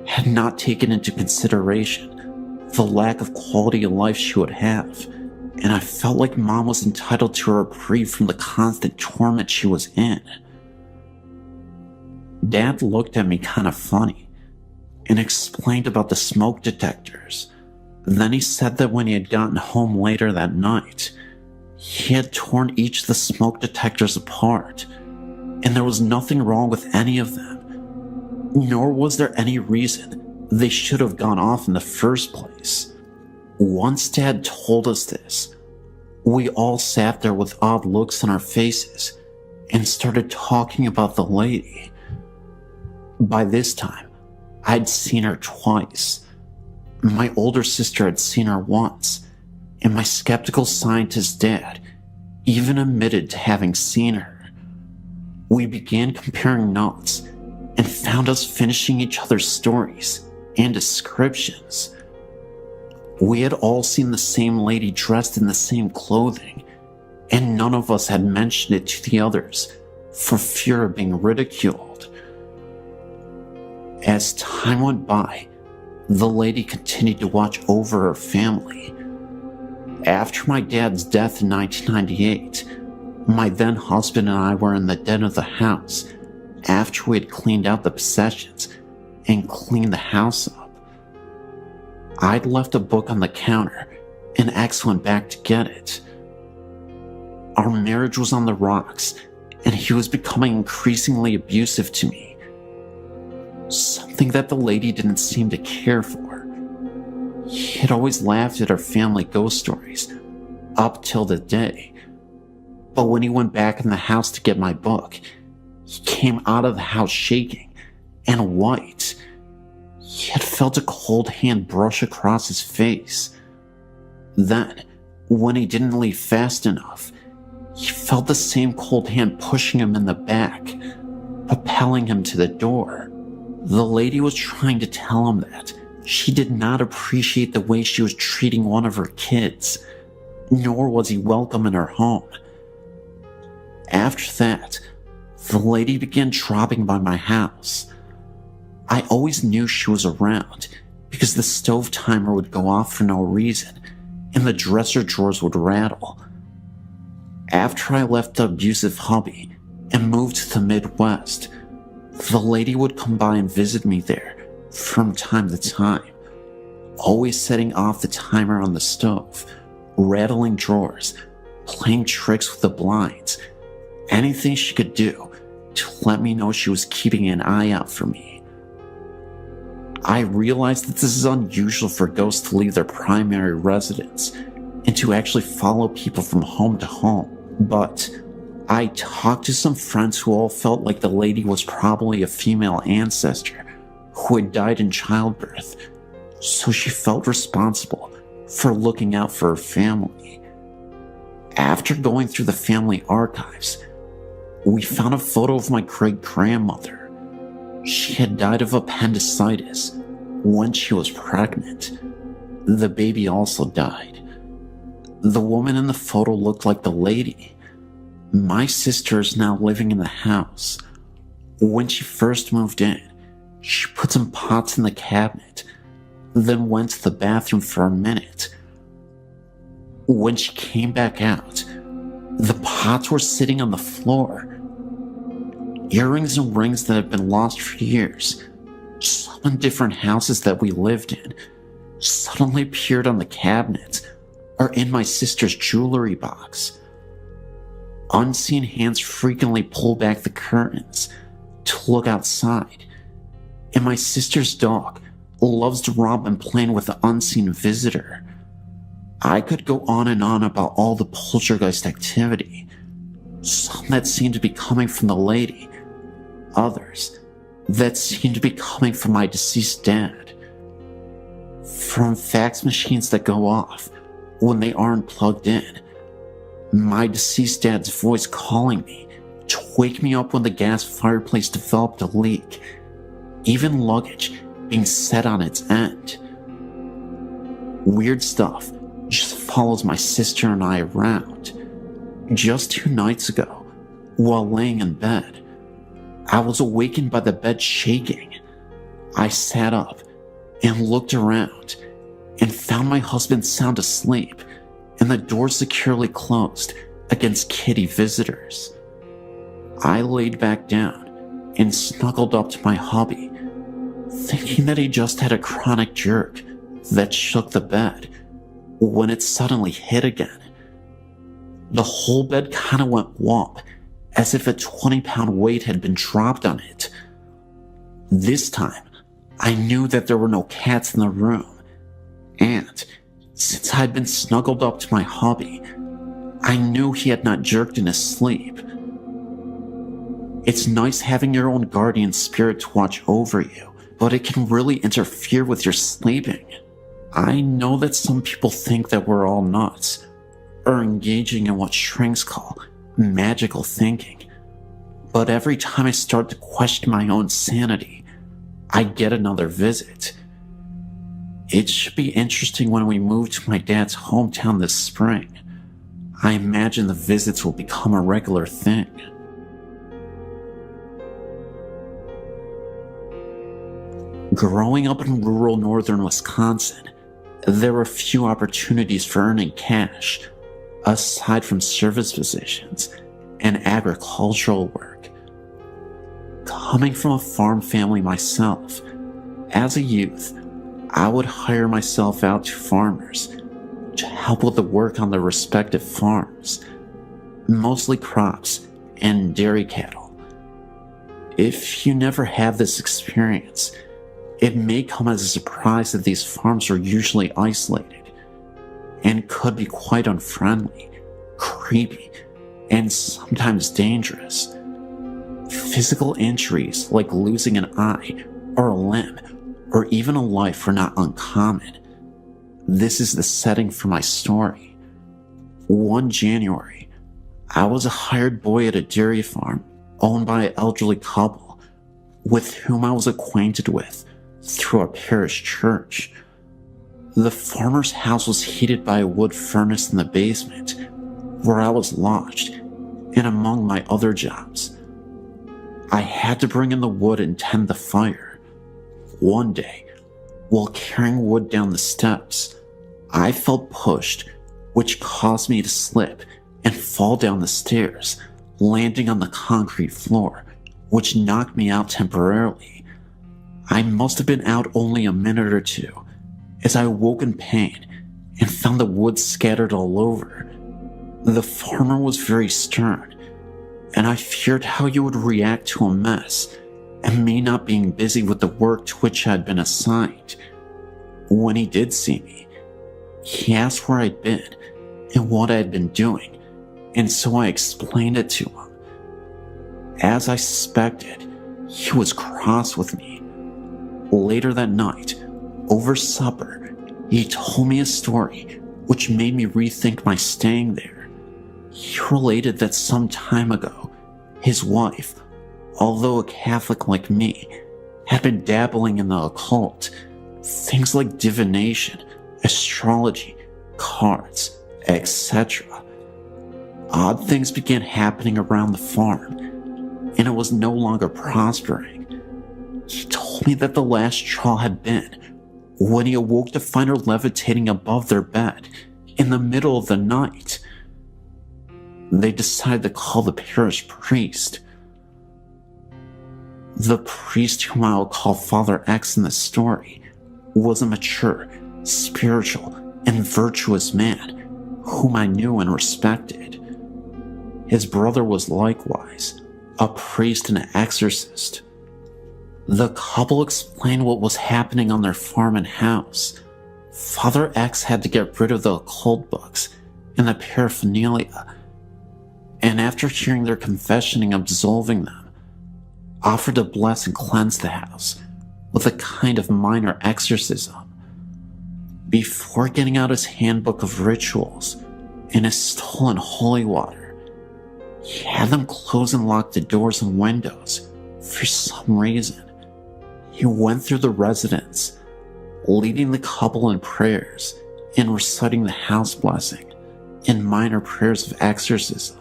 had not taken into consideration the lack of quality of life she would have, and I felt like Mom was entitled to a reprieve from the constant torment she was in. Dad looked at me kind of funny and explained about the smoke detectors. Then he said that when he had gotten home later that night, he had torn each of the smoke detectors apart, and there was nothing wrong with any of them, nor was there any reason they should have gone off in the first place. Once Dad told us this, We all sat there with odd looks on our faces and started talking about the lady. By this time, I'd seen her twice. My older sister had seen her once, and my skeptical scientist dad even admitted to having seen her. We began comparing notes and found us finishing each other's stories and descriptions. We had all seen the same lady dressed in the same clothing, and none of us had mentioned it to the others for fear of being ridiculed. As time went by, the lady continued to watch over her family. After my dad's death in 1998, my then husband and I were in the den of the house after we had cleaned out the possessions and cleaned the house up. I'd left a book on the counter, and X went back to get it. Our marriage was on the rocks, and he was becoming increasingly abusive to me. Something that the lady didn't seem to care for. He had always laughed at our family ghost stories, up till the day. But when he went back in the house to get my book, he came out of the house shaking and white. He had felt a cold hand brush across his face. Then, when he didn't leave fast enough, he felt the same cold hand pushing him in the back, propelling him to the door. The lady was trying to tell him that she did not appreciate the way she was treating one of her kids, nor was he welcome in her home. After that, the lady began dropping by my house. I always knew she was around because the stove timer would go off for no reason and the dresser drawers would rattle. After I left the abusive hubby and moved to the Midwest, the lady would come by and visit me there from time to time, always setting off the timer on the stove, rattling drawers, playing tricks with the blinds, anything she could do to let me know she was keeping an eye out for me. I realized that this is unusual for ghosts to leave their primary residence and to actually follow people from home to home, but I talked to some friends who all felt like the lady was probably a female ancestor who had died in childbirth, so she felt responsible for looking out for her family. After going through the family archives, we found a photo of my great-grandmother. She had died of appendicitis when she was pregnant. The baby also died. The woman in the photo looked like the lady. My sister is now living in the house. When she first moved in, she put some pots in the cabinet, then went to the bathroom for a minute. When she came back out, the pots were sitting on the floor. Earrings and rings that had been lost for years, some in different houses that we lived in, suddenly appeared on the cabinet or in my sister's jewelry box. Unseen hands frequently pull back the curtains to look outside, and my sister's dog loves to romp and play with the unseen visitor. I could go on and on about all the poltergeist activity, some that seemed to be coming from the lady, others that seemed to be coming from my deceased dad. From fax machines that go off when they aren't plugged in, my deceased dad's voice calling me to wake me up when the gas fireplace developed a leak, even luggage being set on its end. Weird stuff just follows my sister and I around. Just 2 nights ago, while laying in bed, I was awakened by the bed shaking. I sat up and looked around and found my husband sound asleep and the door securely closed against kitty visitors. I laid back down and snuggled up to my hubby, thinking that he just had a chronic jerk that shook the bed when it suddenly hit again. The whole bed kind of went womp, as if a 20-pound weight had been dropped on it. This time, I knew that there were no cats in the room, and since I'd been snuggled up to my hubby, I knew he had not jerked in his sleep. It's nice having your own guardian spirit to watch over you, but it can really interfere with your sleeping. I know that some people think that we're all nuts, or engaging in what shrinks call magical thinking, but every time I start to question my own sanity, I get another visit. It should be interesting when we move to my dad's hometown this spring. I imagine the visits will become a regular thing. Growing up in rural northern Wisconsin, there were few opportunities for earning cash, aside from service positions and agricultural work. Coming from a farm family myself, as a youth, I would hire myself out to farmers to help with the work on their respective farms, mostly crops and dairy cattle. If you never have this experience, it may come as a surprise that these farms are usually isolated and could be quite unfriendly, creepy, and sometimes dangerous. Physical injuries like losing an eye or a limb or even a life are not uncommon. This is the setting for my story. One January, I was a hired boy at a dairy farm owned by an elderly couple with whom I was acquainted with through a parish church. The farmer's house was heated by a wood furnace in the basement, where I was lodged, and among my other jobs, I had to bring in the wood and tend the fire. One day, while carrying wood down the steps, I felt pushed, which caused me to slip and fall down the stairs, landing on the concrete floor, which knocked me out temporarily. I must have been out only a minute or two, as I woke in pain and found the wood scattered all over. The farmer was very stern, and I feared how he would react to a mess and me not being busy with the work to which I had been assigned. When he did see me, he asked where I'd been and what I had been doing, and so I explained it to him. As I suspected, he was cross with me. Later that night, over supper, he told me a story which made me rethink my staying there. He related that some time ago, his wife, although a Catholic like me, had been dabbling in the occult, things like divination, astrology, cards, etc. Odd things began happening around the farm, and it was no longer prospering. He told me that the last straw had been when he awoke to find her levitating above their bed in the middle of the night. They decided to call the parish priest. The priest, whom I will call Father X in the story, was a mature, spiritual, and virtuous man whom I knew and respected. His brother was likewise a priest and an exorcist. The couple explained what was happening on their farm and house. Father X had to get rid of the occult books and the paraphernalia, and after hearing their confession and absolving them, offered to bless and cleanse the house with a kind of minor exorcism. Before getting out his handbook of rituals and his stolen holy water, he had them close and lock the doors and windows for some reason. He went through the residence, leading the couple in prayers and reciting the house blessing and minor prayers of exorcism,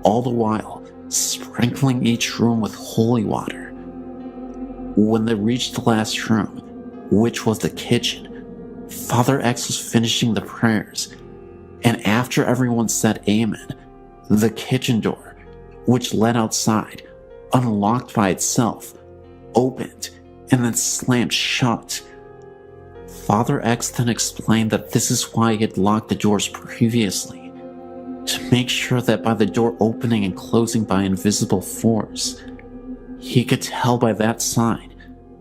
all the while sprinkling each room with holy water. When they reached the last room, which was the kitchen, Father X was finishing the prayers, and after everyone said amen, the kitchen door, which led outside, unlocked by itself, opened and then slammed shut. Father X then explained that this is why he had locked the doors previously, to make sure that by the door opening and closing by invisible force, he could tell by that sign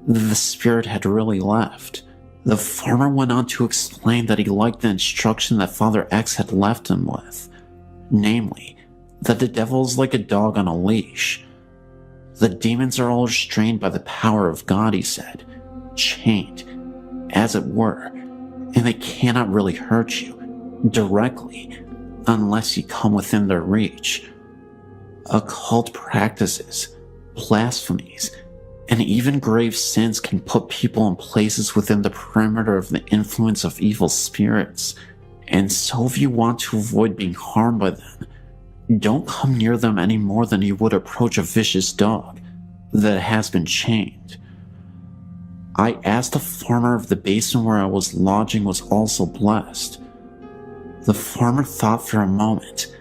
that the spirit had really left. The farmer went on to explain that he liked the instruction that Father X had left him with. namely, that the devil is like a dog on a leash. The demons are all restrained by the power of God, he said, chained, as it were, and they cannot really hurt you directly unless you come within their reach. Occult practices, blasphemies, and even grave sins can put people in places within the perimeter of the influence of evil spirits, and so if you want to avoid being harmed by them, don't come near them any more than you would approach a vicious dog that has been chained. I asked the farmer if the basement where I was lodging was also blessed. The farmer thought for a moment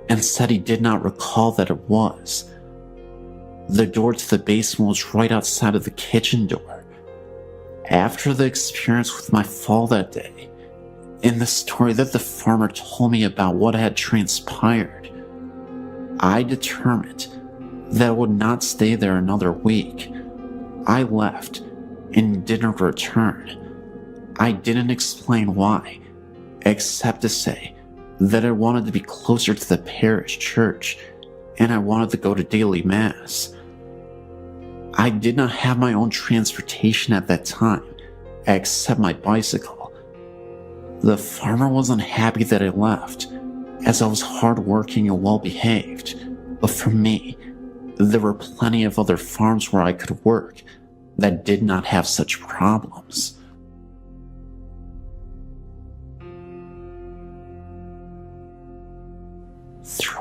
and said he did not recall that it was. The door to the basement was right outside of the kitchen door. After the experience with my fall that day, and the story that the farmer told me about what had transpired, I determined that I would not stay there another week. I left and didn't return. I didn't explain why, except to say that I wanted to be closer to the parish church and I wanted to go to daily mass. I did not have my own transportation at that time, except my bicycle. The farmer was unhappy that I left, as I was hardworking and well-behaved, but for me, there were plenty of other farms where I could work that did not have such problems.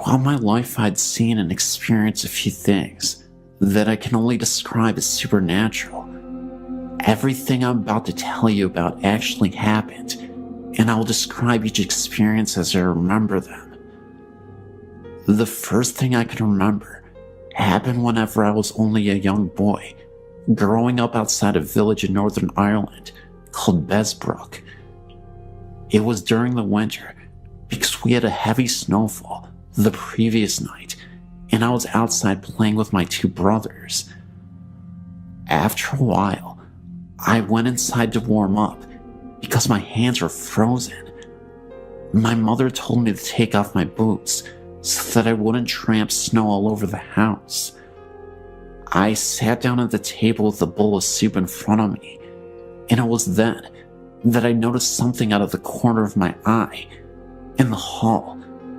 Throughout my life, I'd seen and experienced a few things that I can only describe as supernatural. Everything I'm about to tell you about actually happened, and I will describe each experience as I remember them. The first thing I can remember happened whenever I was only a young boy, growing up outside a village in Northern Ireland called Besbrook. It was during the winter because we had a heavy snowfall the previous night, and I was outside playing with my two brothers. After a while, I went inside to warm up because my hands were frozen. My mother told me to take off my boots so that I wouldn't tramp snow all over the house. I sat down at the table with a bowl of soup in front of me, and it was then that I noticed something out of the corner of my eye in the hall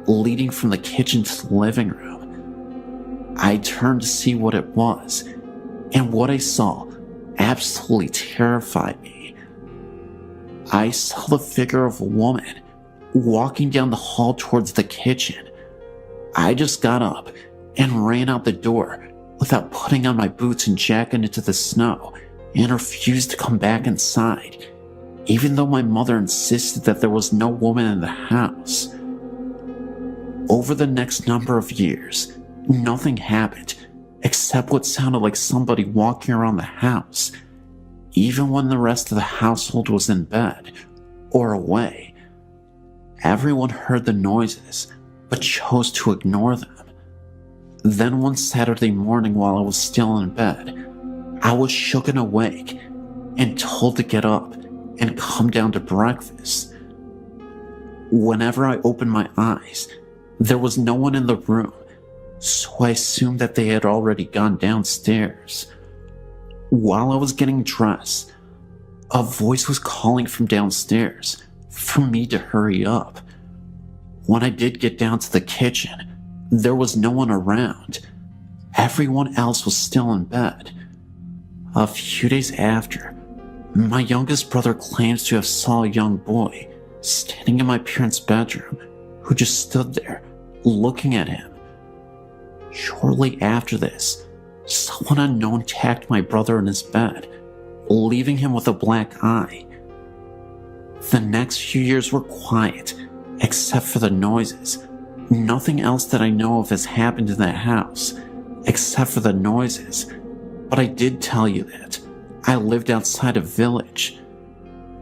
leading from the kitchen to the living room. I turned to see what it was, and what I saw absolutely terrified me. I saw the figure of a woman walking down the hall towards the kitchen. I just got up and ran out the door without putting on my boots and jacket into the snow, and refused to come back inside, even though my mother insisted that there was no woman in the house. Over the next number of years, nothing happened except what sounded like somebody walking around the house, even when the rest of the household was in bed or away. Everyone heard the noises, but chose to ignore them. Then one Saturday morning while I was still in bed, I was shook and awake and told to get up and come down to breakfast. Whenever I opened my eyes, there was no one in the room, so I assumed that they had already gone downstairs. While I was getting dressed, a voice was calling from downstairs for me to hurry up. When I did get down to the kitchen, there was no one around. Everyone else was still in bed. A few days after, my youngest brother claims to have saw a young boy standing in my parents' bedroom who just stood there looking at him. Shortly after this, someone unknown attacked my brother in his bed, leaving him with a black eye. The next few years were quiet, except for the noises. Nothing else that I know of has happened in that house, except for the noises. But I did tell you that I lived outside a village.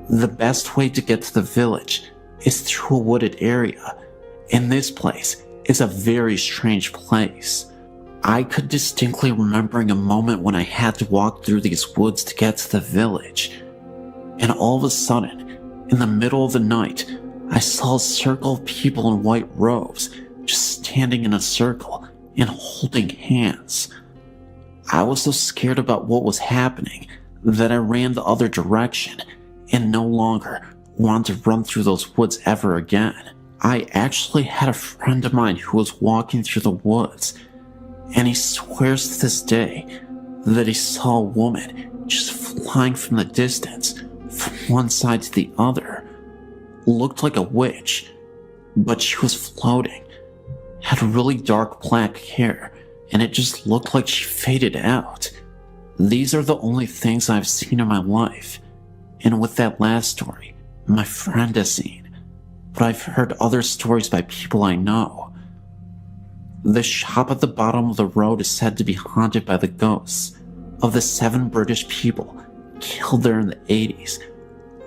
The best way to get to the village is through a wooded area, and this place is a very strange place. I could distinctly remembering a moment when I had to walk through these woods to get to the village, and all of a sudden, in the middle of the night, I saw a circle of people in white robes just standing in a circle and holding hands. I was so scared about what was happening that I ran the other direction and no longer wanted to run through those woods ever again. I actually had a friend of mine who was walking through the woods, and he swears to this day that he saw a woman just flying from the distance from one side to the other. Looked like a witch, but she was floating, had really dark black hair, and it just looked like she faded out. These are the only things I've seen in my life, and with that last story, my friend has seen, but I've heard other stories by people I know. The shop at the bottom of the road is said to be haunted by the ghosts of the 7 British people killed there in the 80s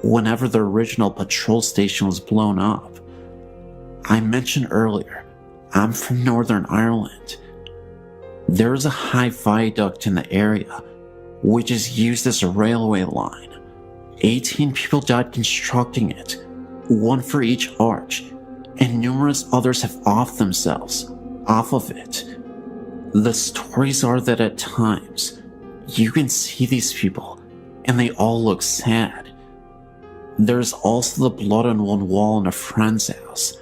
whenever the original patrol station was blown up. I mentioned earlier, I'm from Northern Ireland. There is a high viaduct in the area, which is used as a railway line. 18 people died constructing it, 1 for each arch, and numerous others have offed themselves off of it. The stories are that at times, you can see these people, and they all look sad. There's also the blood on one wall in a friend's house,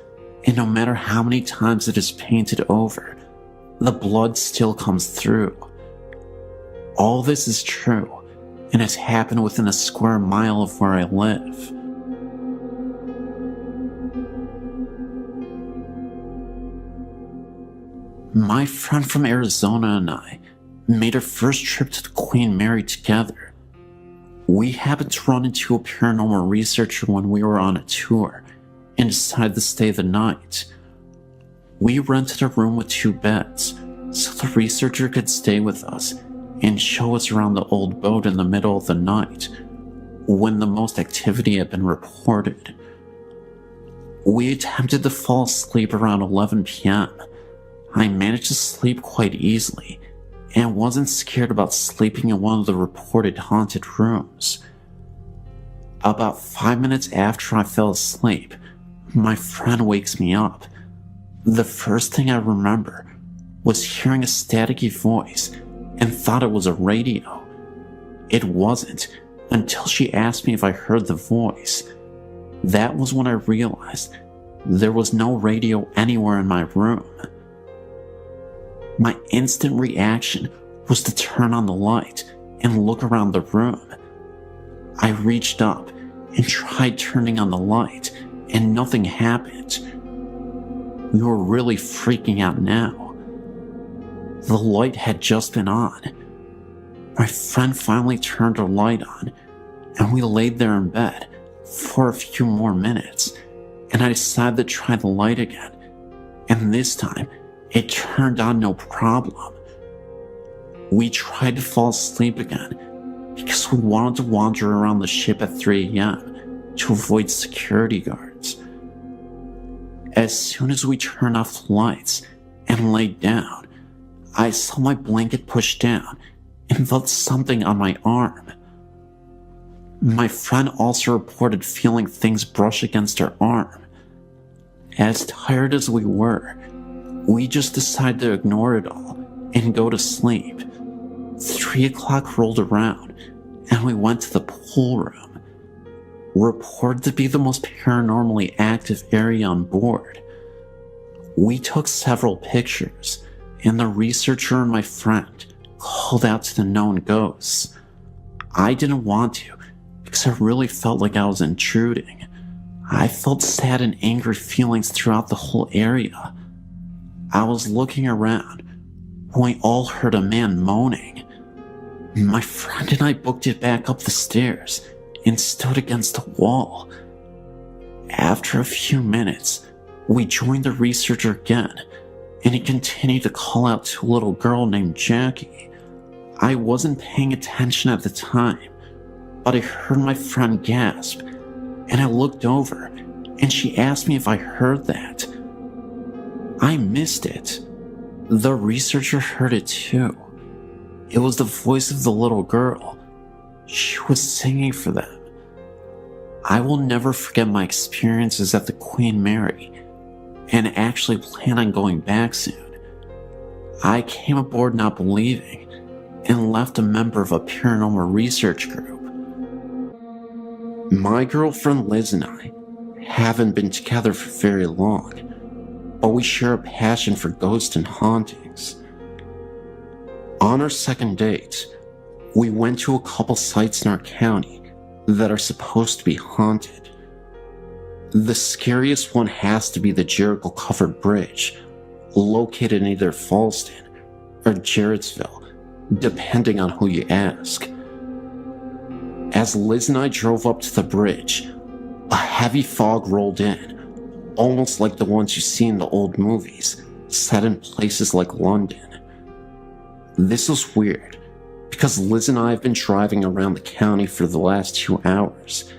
and no matter how many times it is painted over, the blood still comes through. All this is true, and has happened within a square mile of where I live. My friend from Arizona and I made our first trip to the Queen Mary together. We happened to run into a paranormal researcher when we were on a tour and decided to stay the night. We rented a room with 2 beds so the researcher could stay with us and show us around the old boat in the middle of the night when the most activity had been reported. We attempted to fall asleep around 11 p.m. I managed to sleep quite easily and wasn't scared about sleeping in one of the reported haunted rooms. About 5 minutes after I fell asleep, my friend wakes me up. The first thing I remember was hearing a staticky voice and thought it was a radio. It wasn't until she asked me if I heard the voice. That was when I realized there was no radio anywhere in my room. My instant reaction was to turn on the light and look around the room. I reached up and tried turning on the light, and nothing happened. We were really freaking out now. The light had just been on. My friend finally turned her light on, and we laid there in bed for a few more minutes, and I decided to try the light again, and this time, it turned on no problem. We tried to fall asleep again because we wanted to wander around the ship at 3 a.m. to avoid security guards. As soon as we turned off the lights and laid down, I saw my blanket pushed down and felt something on my arm. My friend also reported feeling things brush against her arm. As tired as we were, we just decided to ignore it all and go to sleep. 3 o'clock rolled around and we went to the pool room, reported to be the most paranormally active area on board. We took several pictures, and the researcher and my friend called out to the known ghosts. I didn't want to because I really felt like I was intruding. I felt sad and angry feelings throughout the whole area. I was looking around when we all heard a man moaning. My friend and I booked it back up the stairs and stood against the wall. After a few minutes, we joined the researcher again, and he continued to call out to a little girl named Jackie. I wasn't paying attention at the time, but I heard my friend gasp, and I looked over, and she asked me if I heard that. I missed it. The researcher heard it too. It was the voice of the little girl. She was singing for them. I will never forget my experiences at the Queen Mary, and actually plan on going back soon. I came aboard not believing and left a member of a paranormal research group. My girlfriend Liz and I haven't been together for very long, but we share a passion for ghosts and hauntings. On our second date, we went to a couple sites in our county that are supposed to be haunted. The scariest one has to be the Jericho-covered bridge, located in either Fallston or Jarrettsville, depending on who you ask. As Liz and I drove up to the bridge, a heavy fog rolled in, almost like the ones you see in the old movies, set in places like London. This was weird, because Liz and I have been driving around the county for the last 2 hours,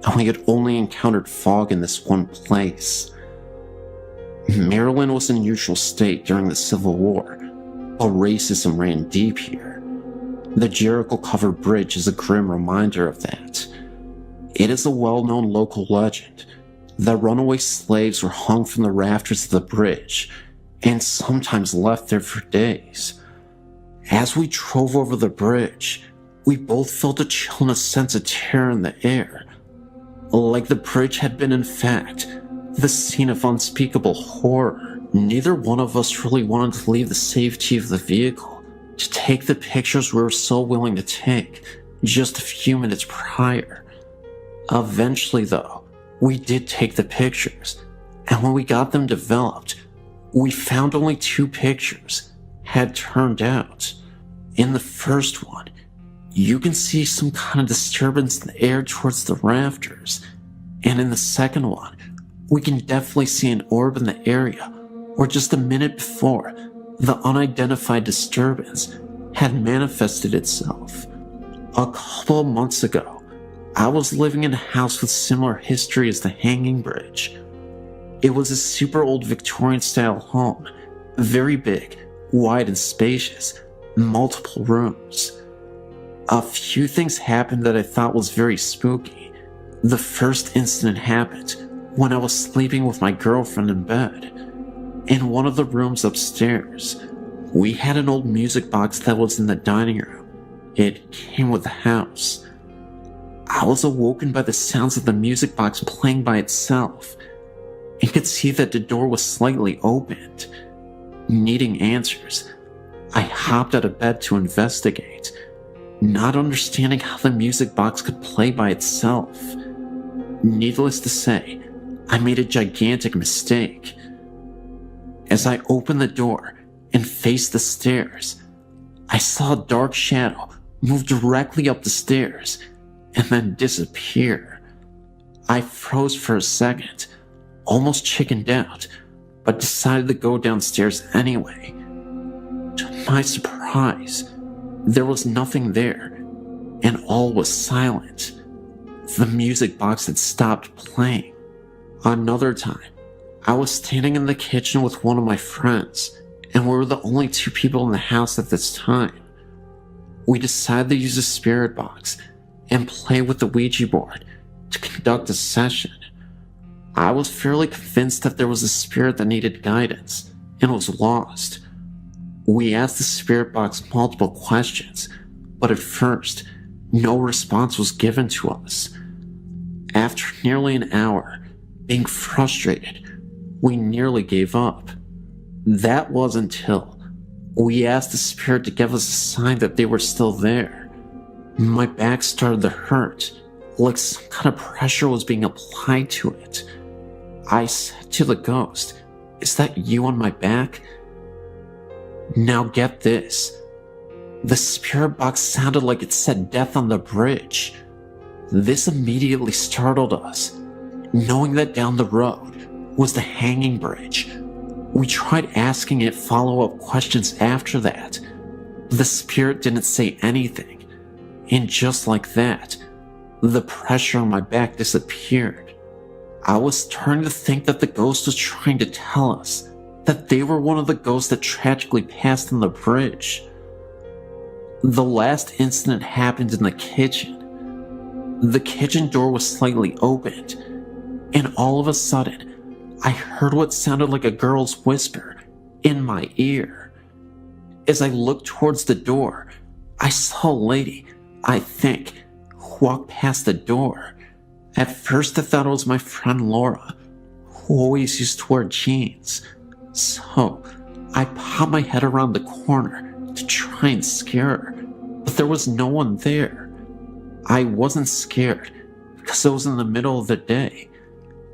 and we had only encountered fog in this one place. Maryland was in a neutral state during the Civil War, but racism ran deep here. The Jericho-covered bridge is a grim reminder of that. It is a well-known local legend that runaway slaves were hung from the rafters of the bridge and sometimes left there for days. As we drove over the bridge, we both felt a chill and a sense of terror in the air, like the bridge had been, in fact, the scene of unspeakable horror. Neither one of us really wanted to leave the safety of the vehicle to take the pictures we were so willing to take just a few minutes prior. Eventually, though, we did take the pictures, and when we got them developed, we found only 2 pictures had turned out. In the first one, you can see some kind of disturbance in the air towards the rafters, and in the second one, we can definitely see an orb in the area where just a minute before, the unidentified disturbance had manifested itself. A couple of months ago, I was living in a house with similar history as the Hanging Bridge. It was a super old Victorian-style home, very big, wide and spacious, multiple rooms. A few things happened that I thought was very spooky. The first incident happened when I was sleeping with my girlfriend in bed. In one of the rooms upstairs, we had an old music box that was in the dining room. It came with the house. I was awoken by the sounds of the music box playing by itself, and could see that the door was slightly opened. Needing answers, I hopped out of bed to investigate, not understanding how the music box could play by itself. Needless to say, I made a gigantic mistake. As I opened the door and faced the stairs, I saw a dark shadow move directly up the stairs and then disappear. I froze for a second, almost chickened out, but decided to go downstairs anyway. To my surprise, there was nothing there, and all was silent. The music box had stopped playing. Another time, I was standing in the kitchen with one of my friends, and we were the only 2 people in the house at this time. We decided to use a spirit box and play with the Ouija board to conduct a session. I was fairly convinced that there was a spirit that needed guidance and was lost. We asked the spirit box multiple questions, but at first, no response was given to us. After nearly an hour, being frustrated, we nearly gave up. That was until we asked the spirit to give us a sign that they were still there. My back started to hurt, like some kind of pressure was being applied to it. I said to the ghost, "Is that you on my back?" Now get this. The spirit box sounded like it said death on the bridge. This immediately startled us, knowing that down the road was the Hanging Bridge. We tried asking it follow-up questions after that. The spirit didn't say anything, and just like that, the pressure on my back disappeared. I was starting to think that the ghost was trying to tell us that they were one of the ghosts that tragically passed on the bridge. The last incident happened in the kitchen. The kitchen door was slightly opened, and all of a sudden, I heard what sounded like a girl's whisper in my ear. As I looked towards the door, I saw a lady, I think, walk past the door. At first I thought it was my friend Laura, who always used to wear jeans. So I popped my head around the corner to try and scare her, but there was no one there. I wasn't scared because it was in the middle of the day.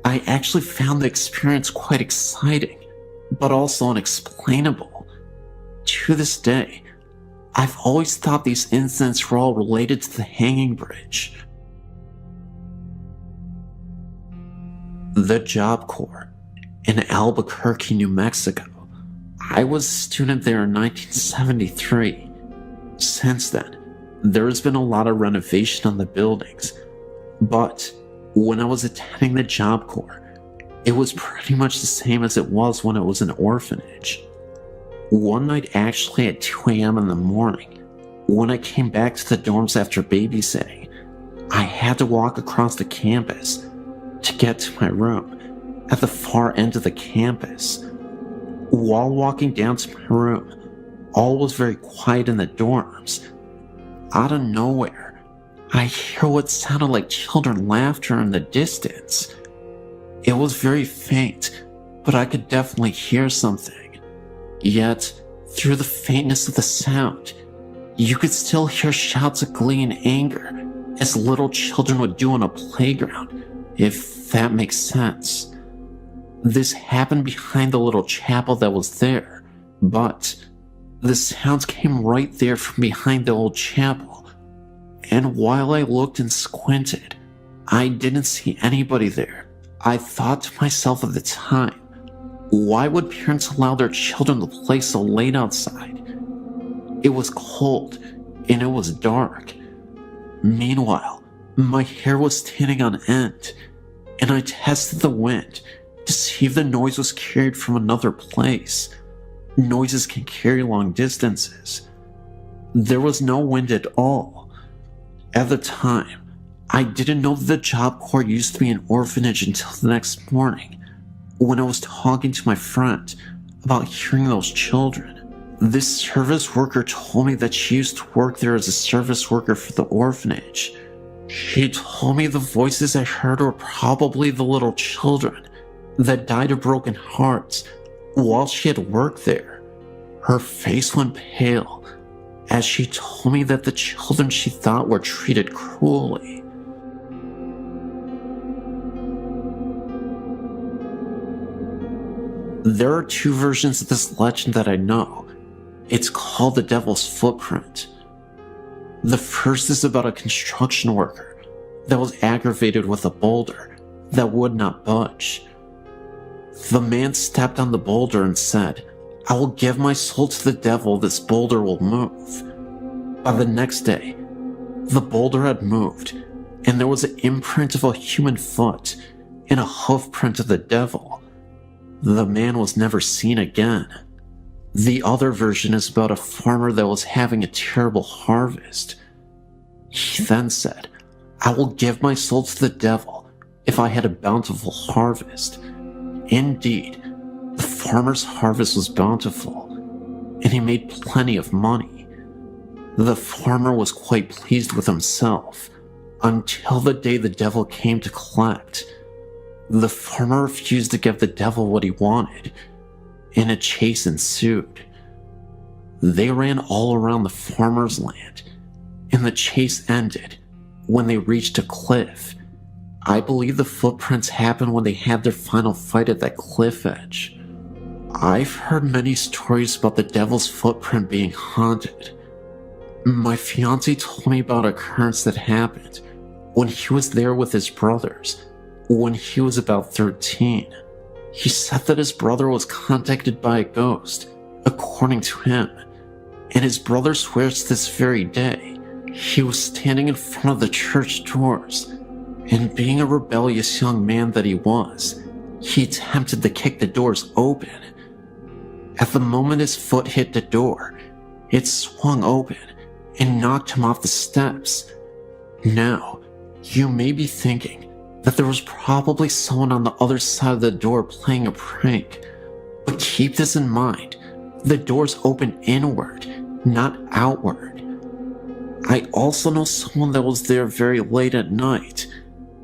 I actually found the experience quite exciting, but also unexplainable. To this day, I've always thought these incidents were all related to the hanging bridge. The Job Corps in Albuquerque, New Mexico. I was a student there in 1973. Since then, there has been a lot of renovation on the buildings, but when I was attending the Job Corps, it was pretty much the same as it was when it was an orphanage. One night, actually at 2 a.m. in the morning, when I came back to the dorms after babysitting, I had to walk across the campus to get to my room at the far end of the campus. While walking down to my room, all was very quiet in the dorms. Out of nowhere, I hear what sounded like children laughter in the distance. It was very faint, but I could definitely hear something. Yet, through the faintness of the sound, you could still hear shouts of glee and anger, as little children would do on a playground, if that makes sense. This happened behind the little chapel that was there, but the sounds came right there from behind the old chapel, and while I looked and squinted, I didn't see anybody there. I thought to myself at the time, why would parents allow their children to play so late outside? It was cold, and it was dark. Meanwhile, my hair was standing on end, and I tested the wind to see if the noise was carried from another place. Noises can carry long distances. There was no wind at all. At the time, I didn't know that the Job Corps used to be an orphanage until the next morning, when I was talking to my friend about hearing those children. This service worker told me that she used to work there as a service worker for the orphanage. She told me the voices I heard were probably the little children that died of broken hearts while she had worked there. Her face went pale as she told me that the children she thought were treated cruelly. There are 2 versions of this legend that I know. It's called the Devil's Footprint. The first is about a construction worker that was aggravated with a boulder that would not budge. The man stepped on the boulder and said, "I will give my soul to the devil, this boulder will move." By the next day, the boulder had moved, and there was an imprint of a human foot and a hoof print of the devil. The man was never seen again. The other version is about a farmer that was having a terrible harvest. He then said, "I will give my soul to the devil if I had a bountiful harvest." Indeed, the farmer's harvest was bountiful, and he made plenty of money. The farmer was quite pleased with himself until the day the devil came to collect. The farmer refused to give the devil what he wanted, and a chase ensued. They ran all around the farmer's land, and the chase ended when they reached a cliff. I believe the footprints happened when they had their final fight at that cliff edge. I've heard many stories about the devil's footprint being haunted. My fiancé told me about an occurrence that happened when he was there with his brothers when he was about 13. He said that his brother was contacted by a ghost, according to him, and his brother swears to this very day he was standing in front of the church doors, and being a rebellious young man that he was, he attempted to kick the doors open. At the moment his foot hit the door, it swung open and knocked him off the steps. Now, you may be thinking, that there was probably someone on the other side of the door playing a prank. But keep this in mind, the doors open inward, not outward. I also know someone that was there very late at night,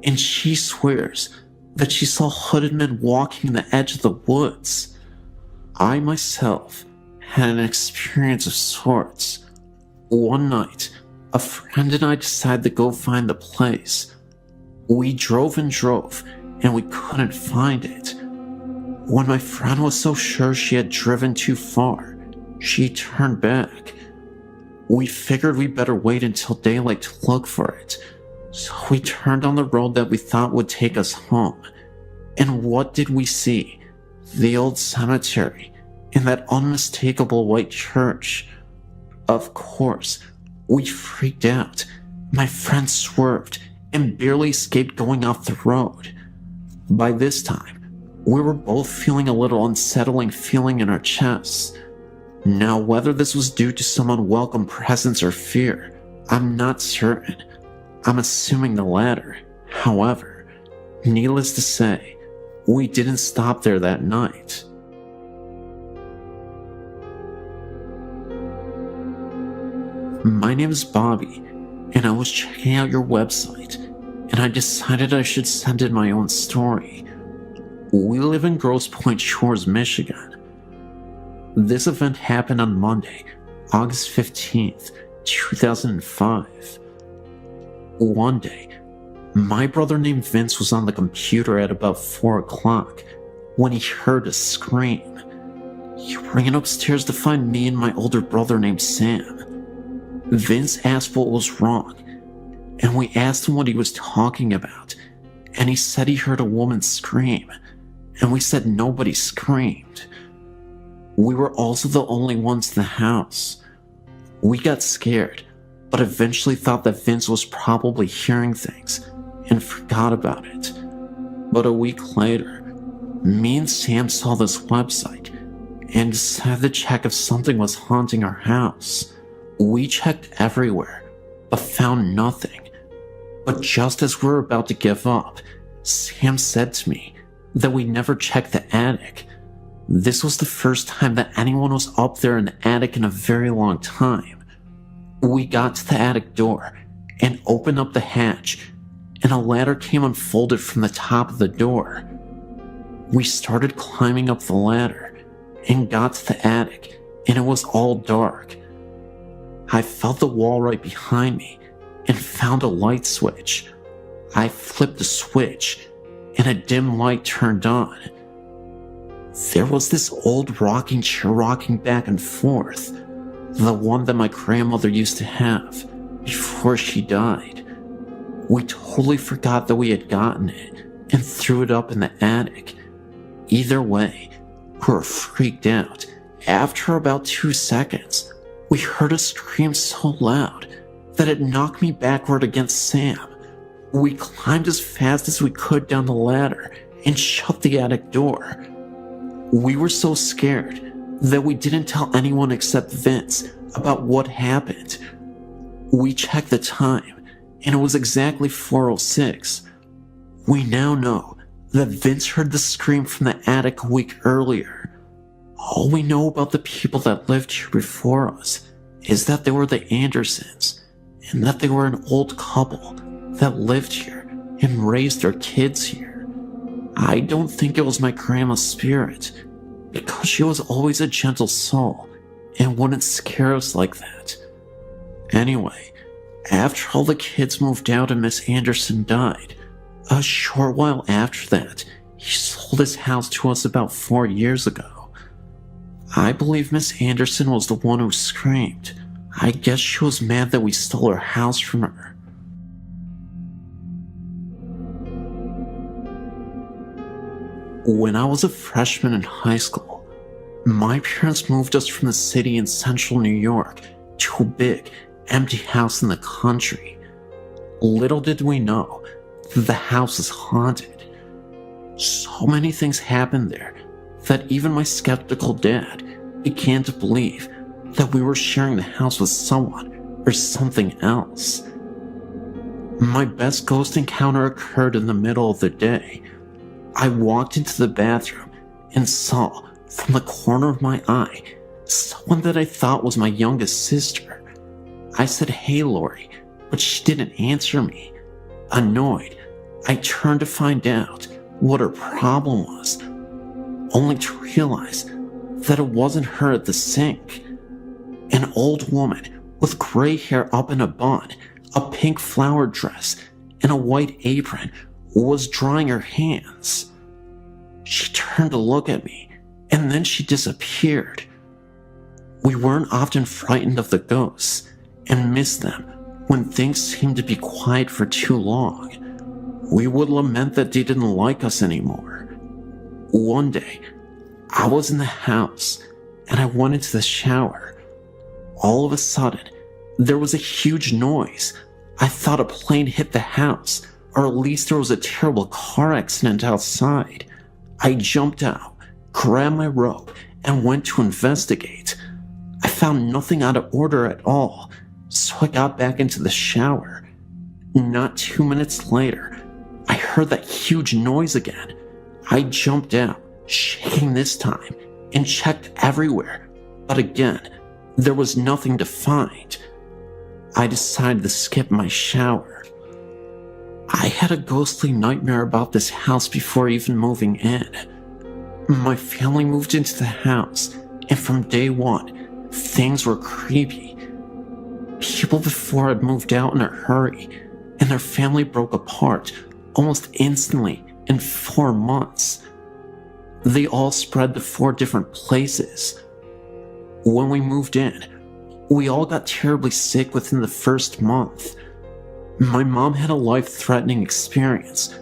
and she swears that she saw hooded men walking the edge of the woods. I myself had an experience of sorts. One night, a friend and I decided to go find the place. We drove and drove, and we couldn't find it. When my friend was so sure she had driven too far, she turned back. We figured we better wait until daylight to look for it, so we turned on the road that we thought would take us home. And what did we see? The old cemetery and that unmistakable white church. Of course, we freaked out. My friend swerved and barely escaped going off the road. By this time, we were both feeling a little unsettling feeling in our chests. Now, whether this was due to some unwelcome presence or fear, I'm not certain. I'm assuming the latter. However, needless to say, we didn't stop there that night. My name is Bobby, and I was checking out your website, and I decided I should send in my own story. We live in Grosse Pointe Shores, Michigan. This event happened on Monday, August 15th, 2005. One day, my brother named Vince was on the computer at about 4 o'clock when he heard a scream. He ran upstairs to find me and my older brother named Sam. Vince asked what was wrong, and we asked him what he was talking about, and he said he heard a woman scream, and we said nobody screamed. We were also the only ones in the house. We got scared, but eventually thought that Vince was probably hearing things and forgot about it. But a week later, me and Sam saw this website and decided to check if something was haunting our house. We checked everywhere, but found nothing. But just as we were about to give up, Sam said to me that we never checked the attic. This was the first time that anyone was up there in the attic in a very long time. We got to the attic door and opened up the hatch, and a ladder came unfolded from the top of the door. We started climbing up the ladder and got to the attic, and it was all dark. I felt the wall right behind me and found a light switch. I flipped the switch and a dim light turned on. There was this old rocking chair rocking back and forth, the one that my grandmother used to have before she died. We totally forgot that we had gotten it and threw it up in the attic. Either way, we were freaked out. After about 2 seconds, we heard a scream so loud that it knocked me backward against Sam. We climbed as fast as we could down the ladder and shut the attic door. We were so scared that we didn't tell anyone except Vince about what happened. We checked the time, and it was exactly 4:06. We now know that Vince heard the scream from the attic a week earlier. All we know about the people that lived here before us is that they were the Andersons, and that they were an old couple that lived here and raised their kids here. I don't think it was my grandma's spirit, because she was always a gentle soul and wouldn't scare us like that. Anyway, after all the kids moved out and Miss Anderson died, a short while after that, he sold his house to us about 4 years ago. I believe Miss Anderson was the one who screamed. I guess she was mad that we stole her house from her. When I was a freshman in high school, my parents moved us from the city in central New York to a big, empty house in the country. Little did we know that the house is haunted. So many things happened there that even my skeptical dad began to believe that we were sharing the house with someone or something else. My best ghost encounter occurred in the middle of the day. I walked into the bathroom and saw, from the corner of my eye, someone that I thought was my youngest sister. I said, "Hey, Lori," but she didn't answer me. Annoyed, I turned to find out what her problem was, only to realize that it wasn't her at the sink. An old woman with gray hair up in a bun, a pink flowered dress, and a white apron was drying her hands. She turned to look at me, and then she disappeared. We weren't often frightened of the ghosts and missed them when things seemed to be quiet for too long. We would lament that they didn't like us anymore. One day, I was in the house and I went into the shower. All of a sudden, there was a huge noise. I thought a plane hit the house, or at least there was a terrible car accident outside. I jumped out, grabbed my rope, and went to investigate. I found nothing out of order at all, so I got back into the shower. Not 2 minutes later, I heard that huge noise again. I jumped out, shaking this time, and checked everywhere, but again, there was nothing to find. I decided to skip my shower. I had a ghostly nightmare about this house before even moving in. My family moved into the house, and from day one, things were creepy. People before had moved out in a hurry, and their family broke apart almost instantly in 4 months. They all spread to 4 different places. When we moved in, we all got terribly sick within the first month. My mom had a life-threatening experience.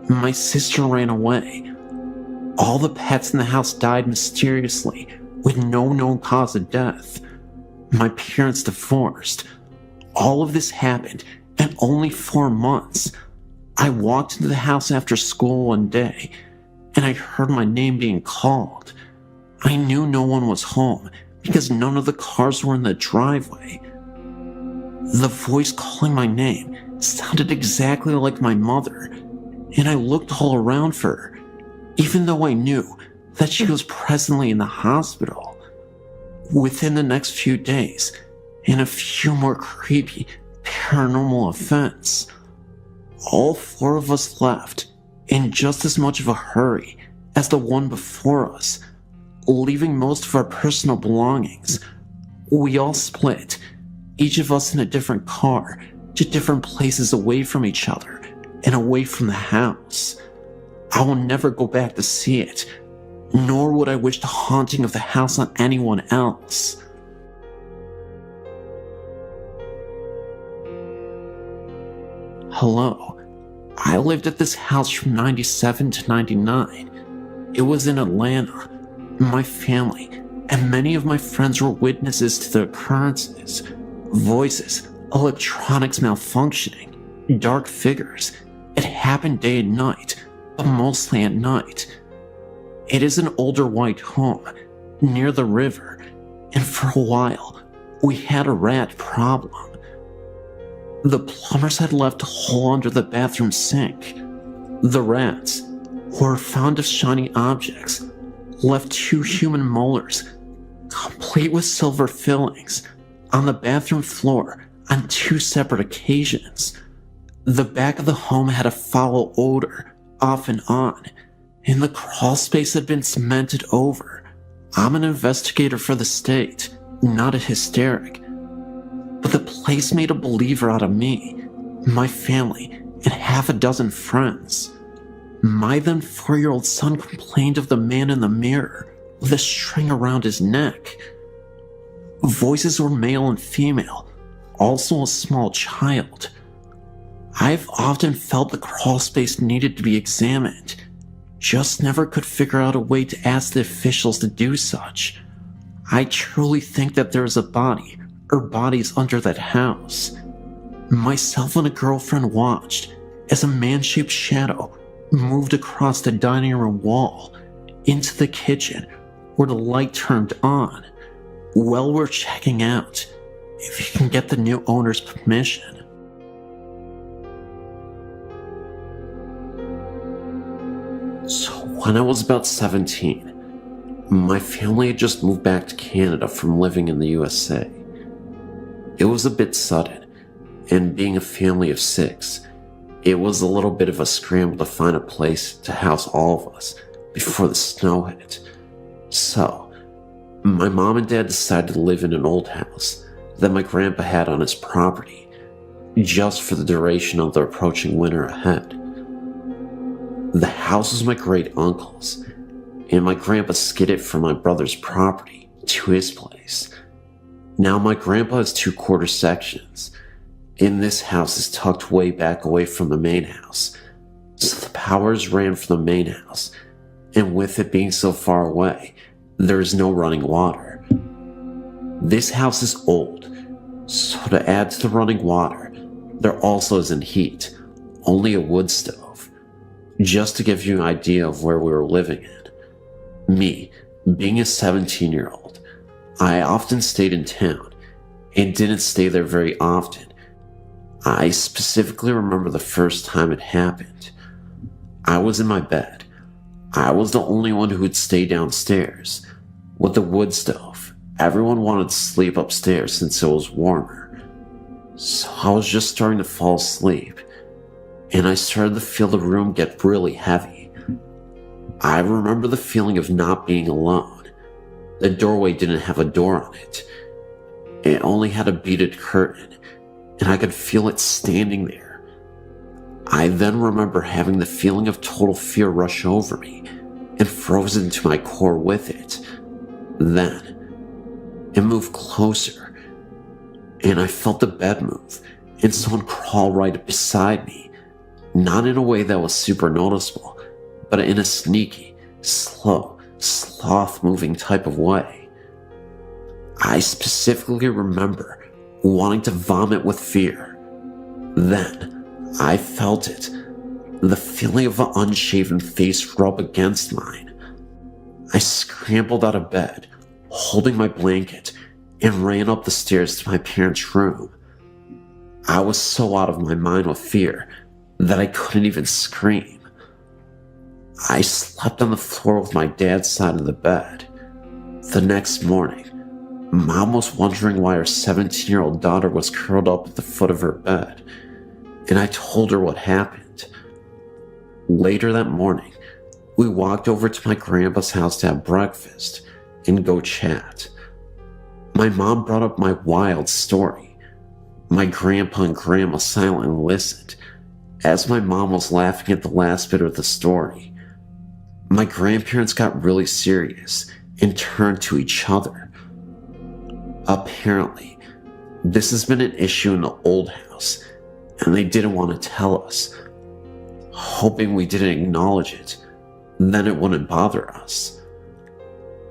My sister ran away. All the pets in the house died mysteriously with no known cause of death. My parents divorced. All of this happened in only 4 months. I walked into the house after school one day, and I heard my name being called. I knew no one was home because none of the cars were in the driveway. The voice calling my name sounded exactly like my mother, and I looked all around for her, even though I knew that she was presently in the hospital. Within the next few days, and a few more creepy paranormal events, all 4 of us left in just as much of a hurry as the one before us, leaving most of our personal belongings. We all split, each of us in a different car, to different places away from each other and away from the house. I will never go back to see it, nor would I wish the haunting of the house on anyone else. Hello. I lived at this house from 97 to 99. It was in Atlanta. My family and many of my friends were witnesses to the occurrences. Voices, electronics malfunctioning, dark figures. It happened day and night, but mostly at night. It is an older white home near the river, and for a while, we had a rat problem. The plumbers had left a hole under the bathroom sink. The rats, who are fond of shiny objects, left 2 human molars, complete with silver fillings, on the bathroom floor on 2 separate occasions. The back of the home had a foul odor, off and on, and the crawl space had been cemented over. I'm an investigator for the state, not a hysteric, but the place made a believer out of me, my family, and half a dozen friends. My then 4-year-old son complained of the man in the mirror with a string around his neck. Voices were male and female, also a small child. I've often felt the crawl space needed to be examined, just never could figure out a way to ask the officials to do such. I truly think that there is a body or bodies under that house. Myself and a girlfriend watched as a man-shaped shadow moved across the dining room wall into the kitchen where the light turned on. Well, we're checking out, if you can get the new owner's permission. So when I was about 17, my family had just moved back to Canada from living in the USA. It was a bit sudden, and being a family of 6, it was a little bit of a scramble to find a place to house all of us before the snow hit. So, my mom and dad decided to live in an old house that my grandpa had on his property, just for the duration of the approaching winter ahead. The house was my great uncle's, and my grandpa skidded from my brother's property to his place. Now my grandpa has 2 quarter sections, and this house is tucked way back away from the main house, so the powers ran from the main house, and with it being so far away, there is no running water. This house is old, so to add to the running water, there also isn't heat, only a wood stove. Just to give you an idea of where we were living in. Me, being a 17-year-old, I often stayed in town and didn't stay there very often. I specifically remember the first time it happened. I was in my bed. I was the only one who would stay downstairs. With the wood stove, everyone wanted to sleep upstairs since it was warmer. So I was just starting to fall asleep, and I started to feel the room get really heavy. I remember the feeling of not being alone. The doorway didn't have a door on it. It only had a beaded curtain, and I could feel it standing there. I then remember having the feeling of total fear rush over me and frozen to my core with it. Then, it moved closer, and I felt the bed move and someone crawl right beside me, not in a way that was super noticeable, but in a sneaky, slow, sloth-moving type of way. I specifically remember wanting to vomit with fear. Then, I felt it, the feeling of an unshaven face rub against mine. I scrambled out of bed, holding my blanket, and ran up the stairs to my parents' room. I was so out of my mind with fear that I couldn't even scream. I slept on the floor with my dad's side of the bed. The next morning, Mom was wondering why her 17-year-old daughter was curled up at the foot of her bed, and I told her what happened. Later that morning, we walked over to my grandpa's house to have breakfast and go chat. My mom brought up my wild story. My grandpa and grandma silently listened, as my mom was laughing at the last bit of the story. My grandparents got really serious and turned to each other. Apparently, this has been an issue in the old house, and they didn't want to tell us, hoping we didn't acknowledge it, then it wouldn't bother us.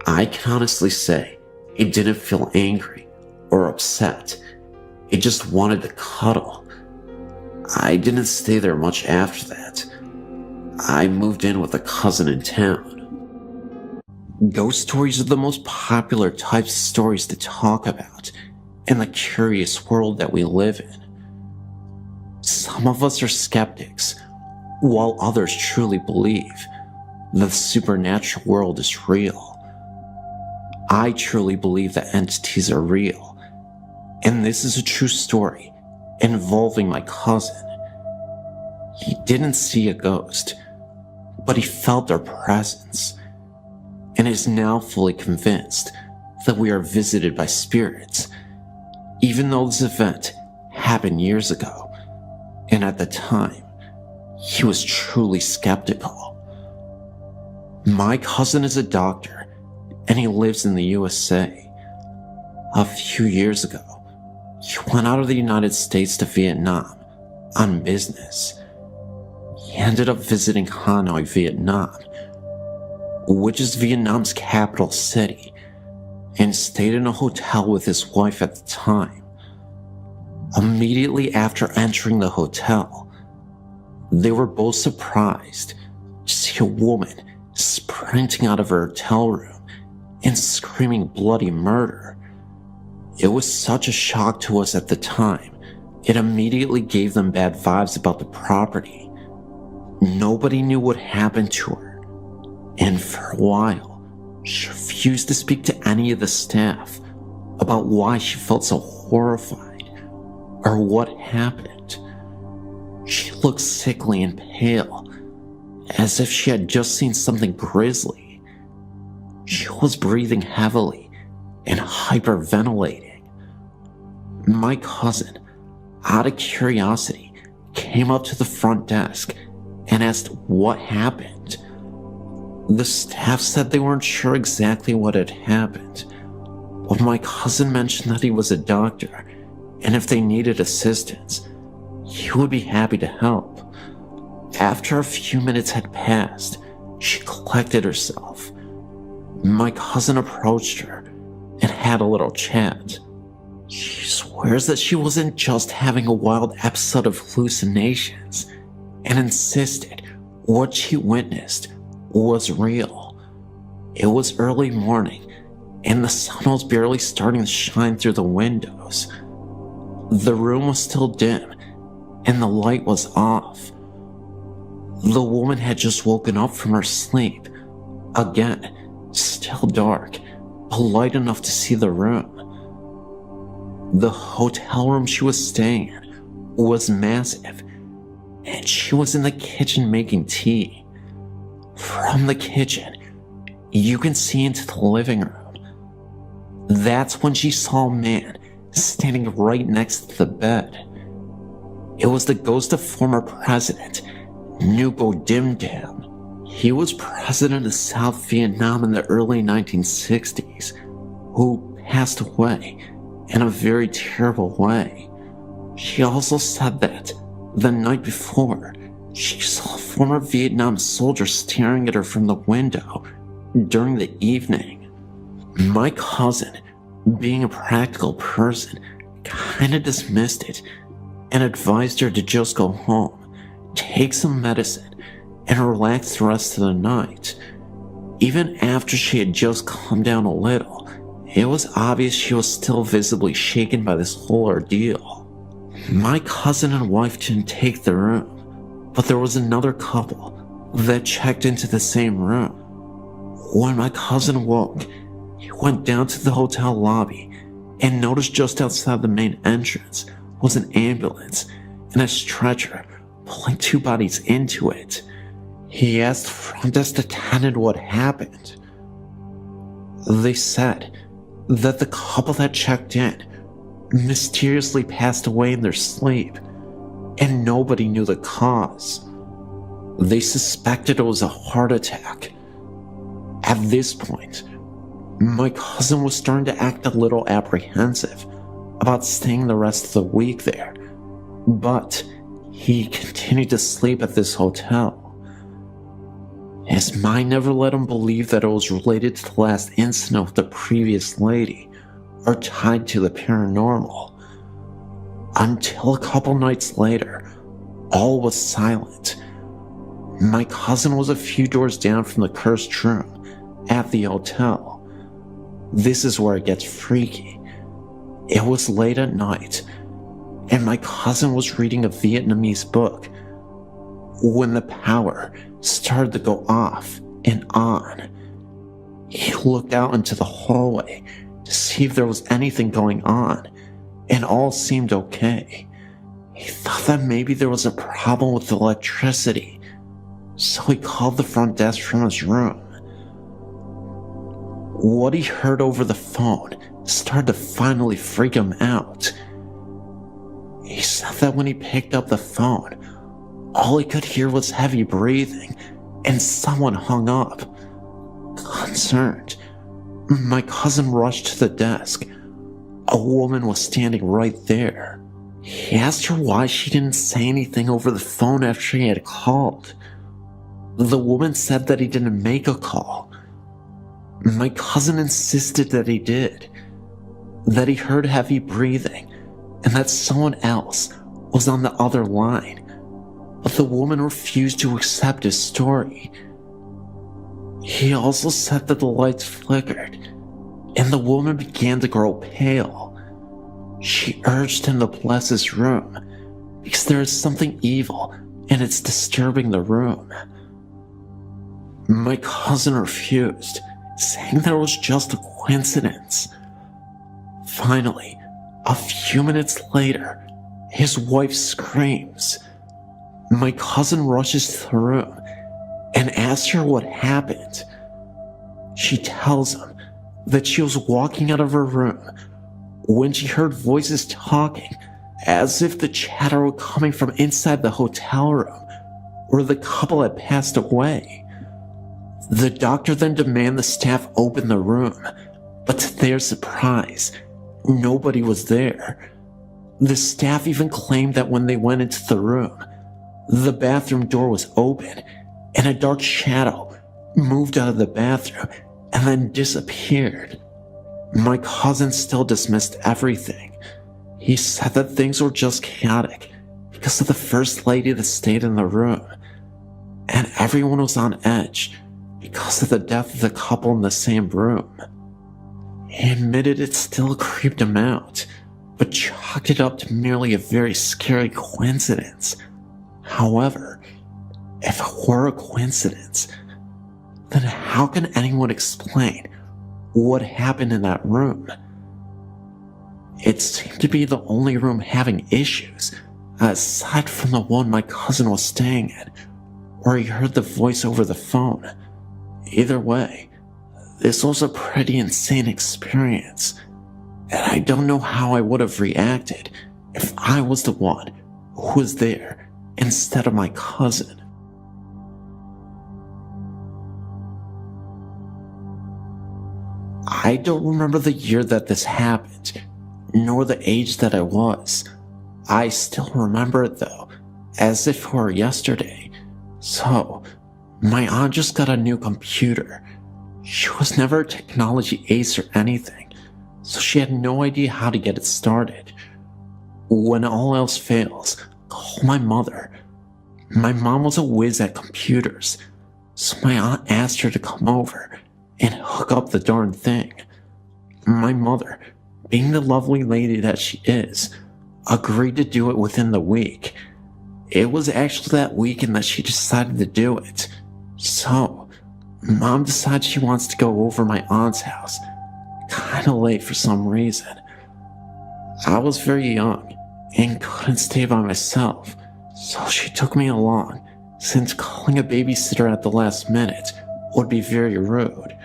I can honestly say it didn't feel angry or upset. It just wanted to cuddle. I didn't stay there much after that. I moved in with a cousin in town. Ghost stories are the most popular types of stories to talk about in the curious world that we live in. Some of us are skeptics, while others truly believe that the supernatural world is real. I truly believe that entities are real, and this is a true story involving my cousin. He didn't see a ghost, but he felt our presence, and is now fully convinced that we are visited by spirits, even though this event happened years ago, and at the time, he was truly skeptical. My cousin is a doctor, and he lives in the USA. A few years ago, he went out of the United States to Vietnam on business. He ended up visiting Hanoi, Vietnam, which is Vietnam's capital city, and stayed in a hotel with his wife at the time. Immediately after entering the hotel, they were both surprised to see a woman sprinting out of her hotel room and screaming bloody murder. It was such a shock to us at the time, it immediately gave them bad vibes about the property. Nobody knew what happened to her And for a while, she refused to speak to any of the staff about why she felt so horrified or what happened. She looked sickly and pale, as if she had just seen something grisly. She was breathing heavily and hyperventilating. My cousin, out of curiosity, came up to the front desk and asked what happened. The staff said they weren't sure exactly what had happened, but my cousin mentioned that he was a doctor, and if they needed assistance, he would be happy to help. After a few minutes had passed, she collected herself. My cousin approached her and had a little chat. She swears that she wasn't just having a wild episode of hallucinations, and insisted what she witnessed was real. It was early morning, and the sun was barely starting to shine through the windows. The room was still dim, and the light was off. The woman had just woken up from her sleep. Again, still dark, but light enough to see the room. The hotel room she was staying in was massive, and she was in the kitchen making tea. From the kitchen, you can see into the living room. That's when she saw a man standing right next to the bed. It was the ghost of former president Nguyen Dim Dim. He was president of South Vietnam in the early 1960s, who passed away in a very terrible way. She also said that the night before, she saw a former Vietnam soldier staring at her from the window during the evening. My cousin, being a practical person, kinda dismissed it and advised her to just go home, take some medicine, and relax the rest of the night. Even after she had just calmed down a little, it was obvious she was still visibly shaken by this whole ordeal. My cousin and wife didn't take the room, but there was another couple that checked into the same room. When my cousin woke, he went down to the hotel lobby and noticed just outside the main entrance was an ambulance and a stretcher pulling two bodies into it. He asked the front desk attendant what happened. They said that the couple that checked in mysteriously passed away in their sleep, and nobody knew the cause. They suspected it was a heart attack. At this point, my cousin was starting to act a little apprehensive about staying the rest of the week there, but he continued to sleep at this hotel. His mind never let him believe that it was related to the last incident with the previous lady or tied to the paranormal. Until a couple nights later, all was silent. My cousin was a few doors down from the cursed room at the hotel. This is where it gets freaky. It was late at night, and my cousin was reading a Vietnamese book when the power started to go off and on. He looked out into the hallway to see if there was anything going on, and all seemed okay. He thought that maybe there was a problem with the electricity, so he called the front desk from his room. What he heard over the phone started to finally freak him out. He said that when he picked up the phone, all he could hear was heavy breathing, and someone hung up. Concerned, my cousin rushed to the desk. A woman was standing right there. He asked her why she didn't say anything over the phone after he had called. The woman said that he didn't make a call. My cousin insisted that he did, that he heard heavy breathing, and that someone else was on the other line, but the woman refused to accept his story. He also said that the lights flickered, and the woman began to grow pale. She urged him to bless his room, because there is something evil and it's disturbing the room. My cousin refused, saying that it was just a coincidence. Finally, a few minutes later, his wife screams. My cousin rushes to the room and asks her what happened. She tells him that she was walking out of her room when she heard voices talking as if the chatter were coming from inside the hotel room where the couple had passed away. The doctor then demanded the staff open the room, but to their surprise, nobody was there. The staff even claimed that when they went into the room, the bathroom door was open and a dark shadow moved out of the bathroom and then disappeared. My cousin still dismissed everything. He said that things were just chaotic because of the first lady that stayed in the room, and everyone was on edge because of the death of the couple in the same room. He admitted it still creeped him out, but chalked it up to merely a very scary coincidence. However, if it were a coincidence, then how can anyone explain what happened in that room? It seemed to be the only room having issues, aside from the one my cousin was staying in, where he heard the voice over the phone. Either way, this was a pretty insane experience, and I don't know how I would have reacted if I was the one who was there instead of my cousin. I don't remember the year that this happened, nor the age that I was. I still remember it though, as if it were yesterday. So, my aunt just got a new computer. She was never a technology ace or anything, so she had no idea how to get it started. When all else fails, call my mother. My mom was a whiz at computers, so my aunt asked her to come over and hook up the darn thing. My mother, being the lovely lady that she is, agreed to do it within the week. It was actually that weekend that she decided to do it. So, Mom decides she wants to go over my aunt's house, kinda late for some reason. I was very young and couldn't stay by myself, so she took me along, since calling a babysitter at the last minute would be very rude.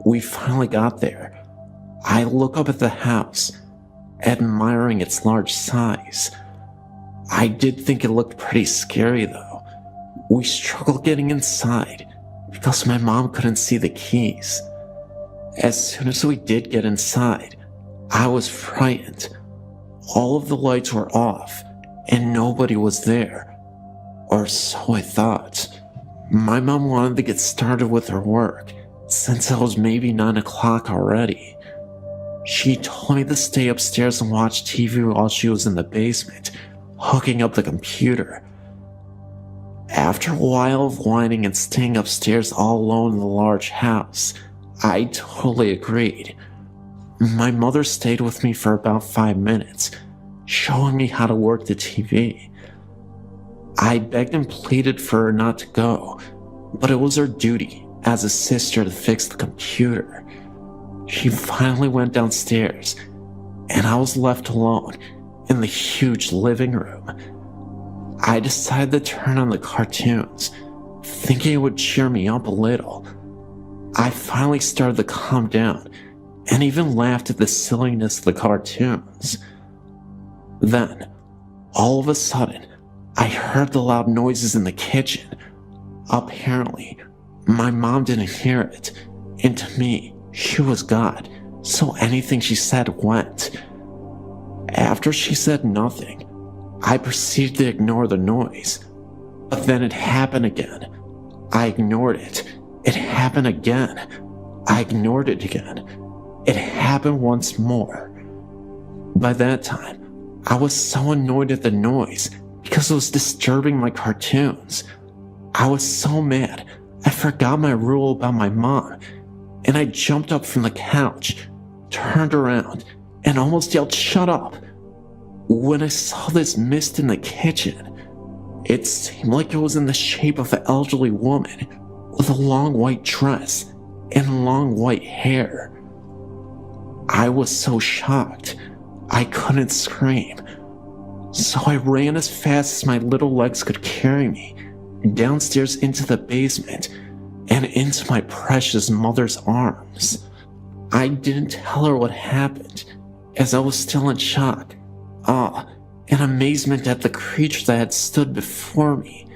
We finally got there. I look up at the house, admiring its large size. I did think it looked pretty scary though. We struggled getting inside because my mom couldn't see the keys. As soon as we did get inside, I was frightened. All of the lights were off and nobody was there. Or so I thought. My mom wanted to get started with her work since it was maybe 9 o'clock already. She told me to stay upstairs and watch TV while she was in the basement, hooking up the computer. After a while of whining and staying upstairs all alone in the large house, I totally agreed. My mother stayed with me for about 5 minutes, showing me how to work the TV. I begged and pleaded for her not to go, but it was her duty as a sister to fix the computer. She finally went downstairs, and I was left alone in the huge living room. I decided to turn on the cartoons, thinking it would cheer me up a little. I finally started to calm down, and even laughed at the silliness of the cartoons. Then, all of a sudden, I heard the loud noises in the kitchen. Apparently, my mom didn't hear it, and to me, she was God, so anything she said went. After she said nothing, I proceeded to ignore the noise. But then it happened again. I ignored it. It happened again. I ignored it again. It happened once more. By that time, I was so annoyed at the noise because it was disturbing my cartoons. I was so mad, I forgot my rule about my mom, and I jumped up from the couch, turned around, and almost yelled, "Shut up!" When I saw this mist in the kitchen, it seemed like it was in the shape of an elderly woman with a long white dress and long white hair. I was so shocked, I couldn't scream. So I ran as fast as my little legs could carry me, downstairs into the basement and into my precious mother's arms. I didn't tell her what happened, as I was still in shock, awe, and amazement at the creature that had stood before me.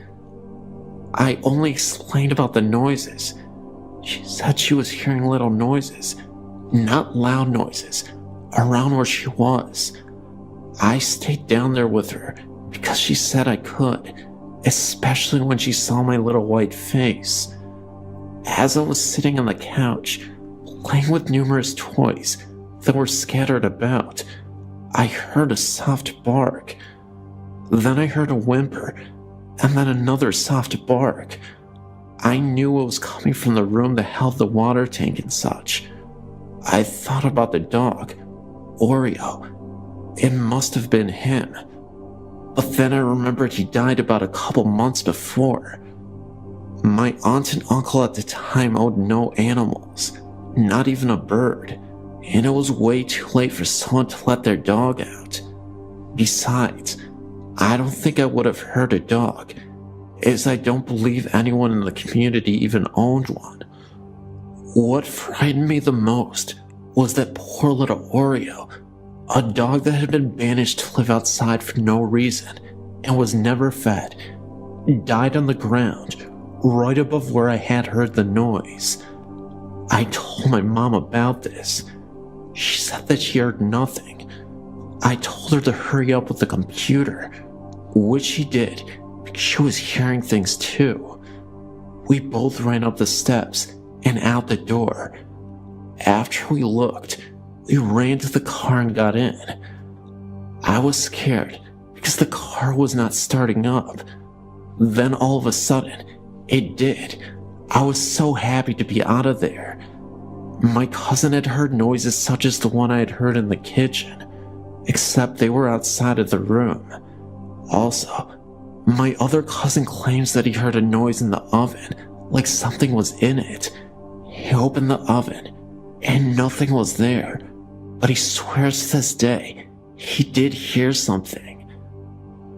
I only explained about the noises. She said she was hearing little noises, not loud noises, around where she was. I stayed down there with her because she said I could, especially when she saw my little white face. As I was sitting on the couch, playing with numerous toys that were scattered about, I heard a soft bark. Then I heard a whimper, and then another soft bark. I knew it was coming from the room that held the water tank and such. I thought about the dog, Oreo. It must have been him. But then I remembered he died about a couple months before. My aunt and uncle at the time owned no animals, not even a bird, and it was way too late for someone to let their dog out. Besides, I don't think I would have hurt a dog, as I don't believe anyone in the community even owned one. What frightened me the most was that poor little Oreo, a dog that had been banished to live outside for no reason and was never fed, died on the ground right above where I had heard the noise. I told my mom about this. She said that she heard nothing. I told her to hurry up with the computer, which she did because she was hearing things too. We both ran up the steps and out the door. After we looked, we ran to the car and got in. I was scared because the car was not starting up. Then all of a sudden, it did. I was so happy to be out of there. My cousin had heard noises such as the one I had heard in the kitchen, except they were outside of the room. Also, my other cousin claims that he heard a noise in the oven, like something was in it. He opened the oven, and nothing was there, but he swears to this day he did hear something.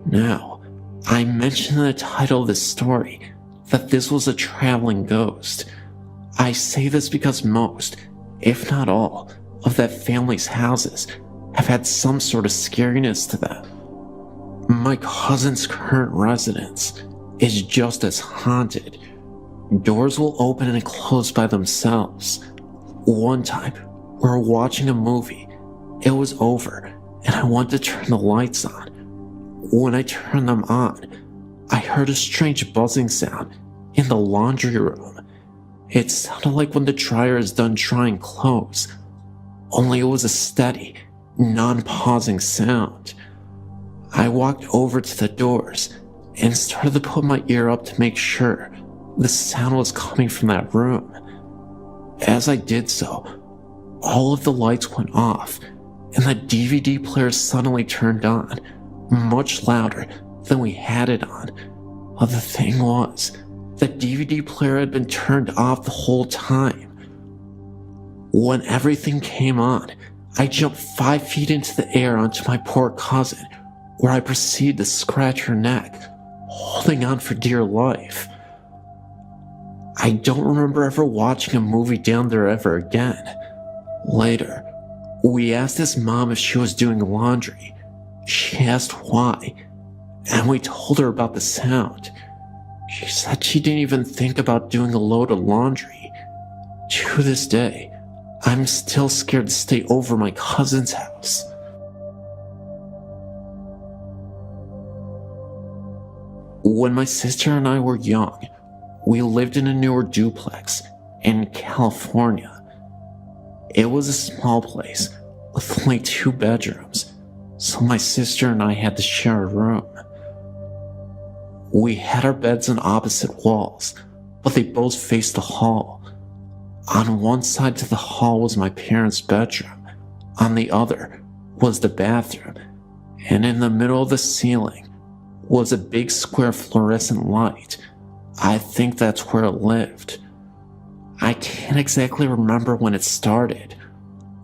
Now, I mentioned in the title of this story that this was a traveling ghost. I say this because most, if not all, of that family's houses have had some sort of scariness to them. My cousin's current residence is just as haunted. Doors will open and close by themselves. One time, we were watching a movie. It was over, and I wanted to turn the lights on. When I turned them on, I heard a strange buzzing sound in the laundry room. It sounded like when the dryer is done drying clothes, only it was a steady, non-pausing sound. I walked over to the doors and started to put my ear up to make sure the sound was coming from that room. As I did so, all of the lights went off and the DVD player suddenly turned on, much louder than we had it on. But the thing was, the DVD player had been turned off the whole time. When everything came on, I jumped 5 feet into the air onto my poor cousin, where I proceeded to scratch her neck, holding on for dear life. I don't remember ever watching a movie down there ever again. Later, we asked his mom if she was doing laundry. She asked why, and we told her about the sound. She said she didn't even think about doing a load of laundry. To this day, I'm still scared to stay over my cousin's house. When my sister and I were young, we lived in a newer duplex in California. It was a small place with only 2 bedrooms, so my sister and I had to share a room. We had our beds on opposite walls, but they both faced the hall. On one side to the hall was my parents' bedroom, on the other was the bathroom, and in the middle of the ceiling was a big square fluorescent light. I think that's where it lived. I can't exactly remember when it started.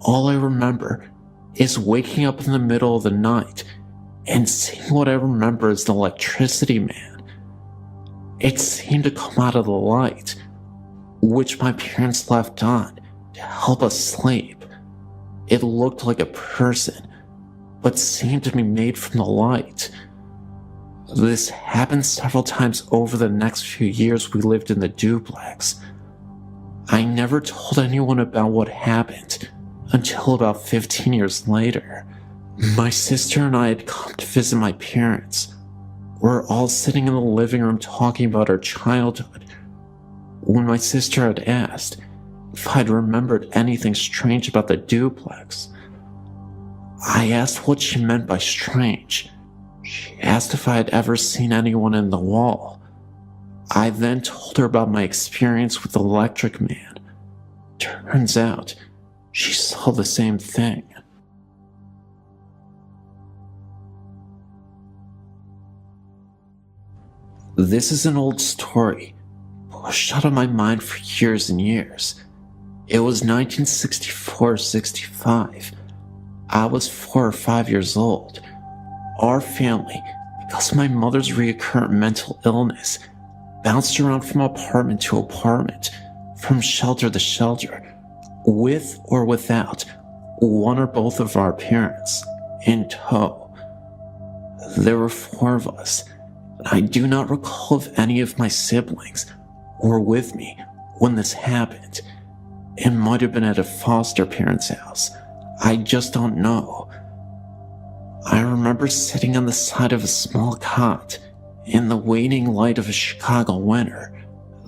All I remember is waking up in the middle of the night and seeing what I remember as the electricity man. It seemed to come out of the light, which my parents left on to help us sleep. It looked like a person, but seemed to be made from the light. This happened several times over the next few years we lived in the duplex. I never told anyone about what happened until about 15 years later. My sister and I had come to visit my parents. We're all sitting in the living room talking about our childhood when my sister had asked if I'd remembered anything strange about the duplex. I asked what she meant by strange. She asked if I had ever seen anyone in the wall. I then told her about my experience with the electric man. Turns out, she saw the same thing. This is an old story, pushed out of my mind for years and years. It was 1964-65. I was 4 or 5 years old. Our family, because of my mother's recurrent mental illness, bounced around from apartment to apartment, from shelter to shelter, with or without one or both of our parents in tow. There were 4 of us, and I do not recall if any of my siblings were with me when this happened. It might have been at a foster parent's house. I just don't know. I remember sitting on the side of a small cot in the waning light of a Chicago winter.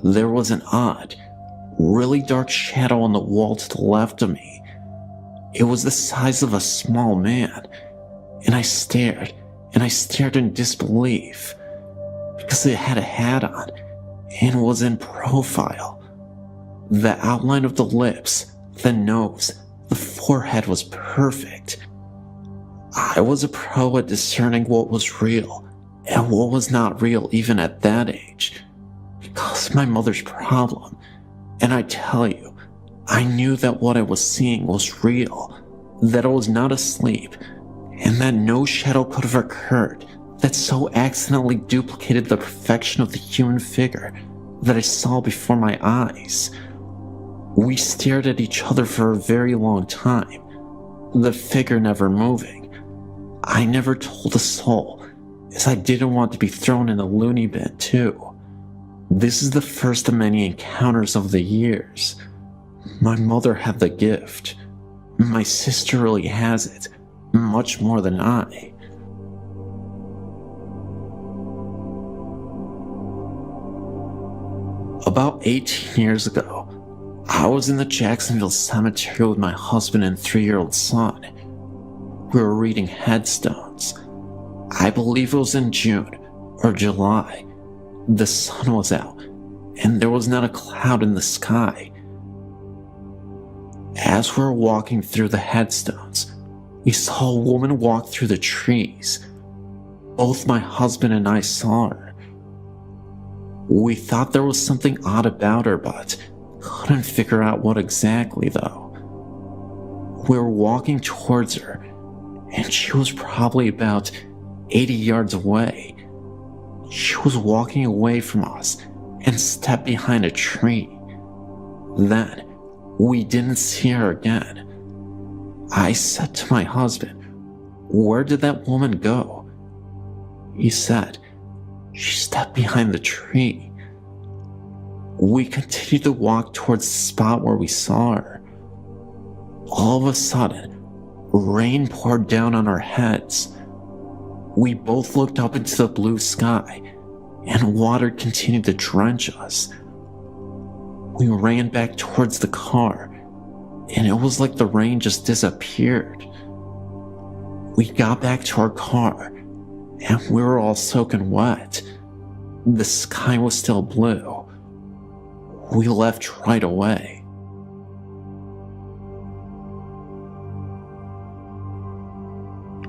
There was an odd, really dark shadow on the wall to the left of me. It was the size of a small man, and I stared in disbelief, because it had a hat on and was in profile. The outline of the lips, the nose, the forehead was perfect. I was a pro at discerning what was real and what was not real even at that age, because of my mother's problem. And I tell you, I knew that what I was seeing was real, that I was not asleep, and that no shadow could have occurred that so accidentally duplicated the perfection of the human figure that I saw before my eyes. We stared at each other for a very long time, the figure never moving. I never told a soul, as I didn't want to be thrown in the loony bin too. This is the first of many encounters of the years. My mother had the gift. My sister really has it, much more than I. About 18 years ago, I was in the Jacksonville cemetery with my husband and 3-year-old son. We were reading headstones. I believe it was in June or July. The sun was out, and there was not a cloud in the sky. As we were walking through the headstones, we saw a woman walk through the trees. Both my husband and I saw her. We thought there was something odd about her, but couldn't figure out what exactly though. We were walking towards her, and she was probably about 80 yards away. She was walking away from us and stepped behind a tree. Then, we didn't see her again. I said to my husband, "Where did that woman go?" He said, "She stepped behind the tree." We continued to walk towards the spot where we saw her. All of a sudden, rain poured down on our heads. We both looked up into the blue sky, and water continued to drench us. We ran back towards the car, and it was like the rain just disappeared. We got back to our car, and we were all soaking wet. The sky was still blue. We left right away.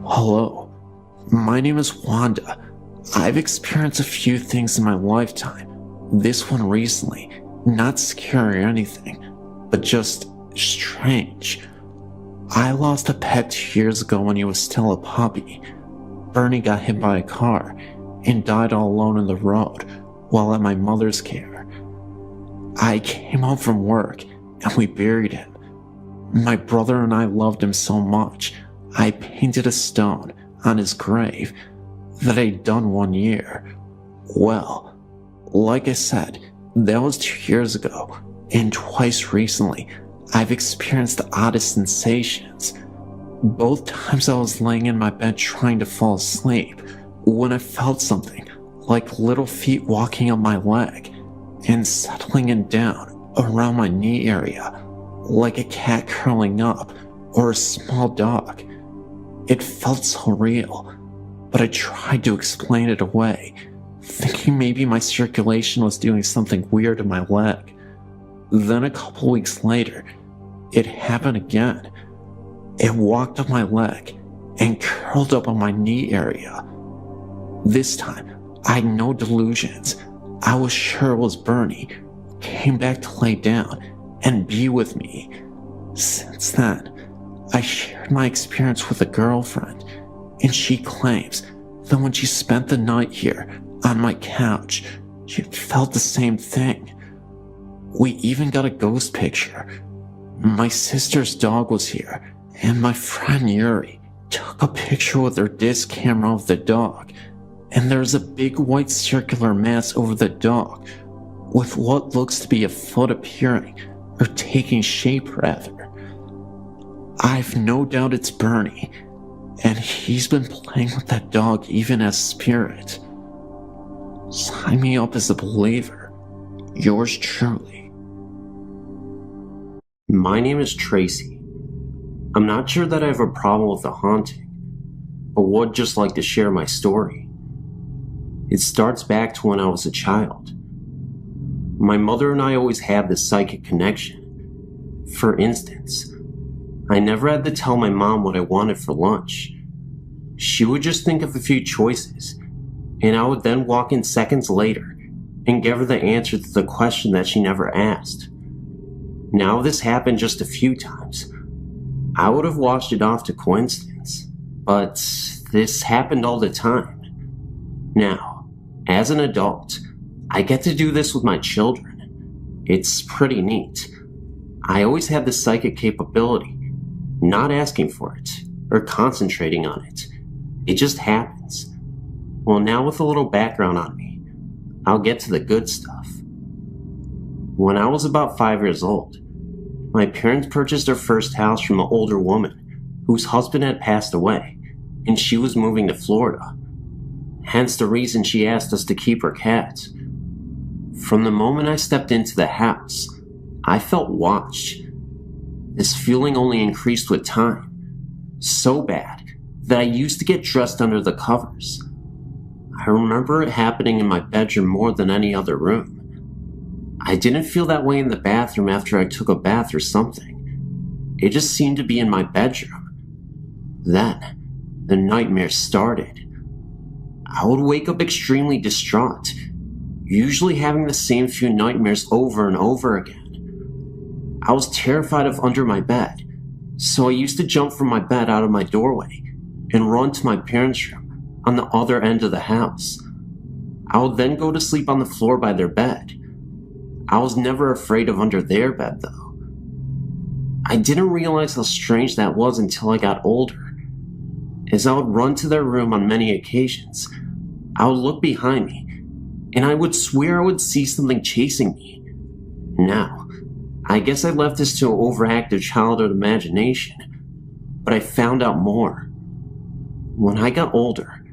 Hello, my name is Wanda. I've experienced a few things in my lifetime, This one recently, not scary or anything, but just strange. I lost a pet 2 years ago when he was still a puppy. Bernie got hit by a car and died all alone in the road while at my mother's care. I came home from work and we buried him. My brother and I loved him so much, I painted a stone on his grave that I'd done 1 year. Well, like I said, that was 2 years ago, and twice recently, I've experienced the oddest sensations. Both times I was laying in my bed trying to fall asleep, when I felt something like little feet walking up my leg and settling in down around my knee area, like a cat curling up or a small dog. It felt so real, but I tried to explain it away, thinking maybe my circulation was doing something weird to my leg. Then a couple weeks later, it happened again. It walked up my leg and curled up on my knee area. This time, I had no delusions. I was sure it was Bernie, who came back to lay down and be with me. Since then, I shared my experience with a girlfriend, and she claims that when she spent the night here on my couch, she felt the same thing. We even got a ghost picture. My sister's dog was here, and my friend Yuri took a picture with her disc camera of the dog, and there's a big white circular mass over the dog, with what looks to be a foot appearing, or taking shape rather. I've no doubt it's Bernie, and he's been playing with that dog even as spirit. Sign me up as a believer. Yours truly. My name is Tracy. I'm not sure that I have a problem with the haunting, but would just like to share my story. It starts back to when I was a child. My mother and I always had this psychic connection. For instance, I never had to tell my mom what I wanted for lunch. She would just think of a few choices, and I would then walk in seconds later and give her the answer to the question that she never asked. Now this happened just a few times. I would have washed it off to coincidence, but this happened all the time. Now, as an adult, I get to do this with my children. It's pretty neat. I always have this psychic capability, not asking for it or concentrating on it. It just happens. Well, now with a little background on me, I'll get to the good stuff. When I was about 5 years old, my parents purchased their first house from an older woman whose husband had passed away, and she was moving to Florida. Hence the reason she asked us to keep her cats. From the moment I stepped into the house, I felt watched. This feeling only increased with time, so bad that I used to get dressed under the covers. I remember it happening in my bedroom more than any other room. I didn't feel that way in the bathroom after I took a bath or something. It just seemed to be in my bedroom. Then, the nightmares started. I would wake up extremely distraught, usually having the same few nightmares over and over again. I was terrified of under my bed, so I used to jump from my bed out of my doorway and run to my parents' room on the other end of the house. I would then go to sleep on the floor by their bed. I was never afraid of under their bed, though. I didn't realize how strange that was until I got older. As I would run to their room on many occasions, I would look behind me, and I would swear I would see something chasing me. Now, I guess I left this to an overactive childhood imagination, but I found out more. When I got older,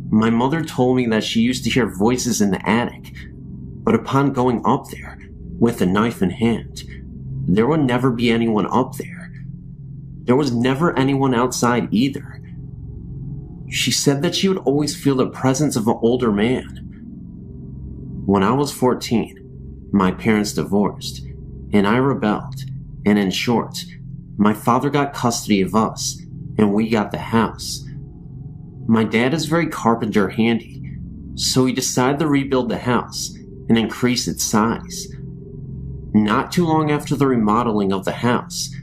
my mother told me that she used to hear voices in the attic, but upon going up there, with a knife in hand, there would never be anyone up there. There was never anyone outside either. She said that she would always feel the presence of an older man. When I was 14, my parents divorced, and I rebelled, and in short, my father got custody of us, and we got the house. My dad is very carpenter handy, so he decided to rebuild the house and increase its size. Not too long after the remodeling of the house,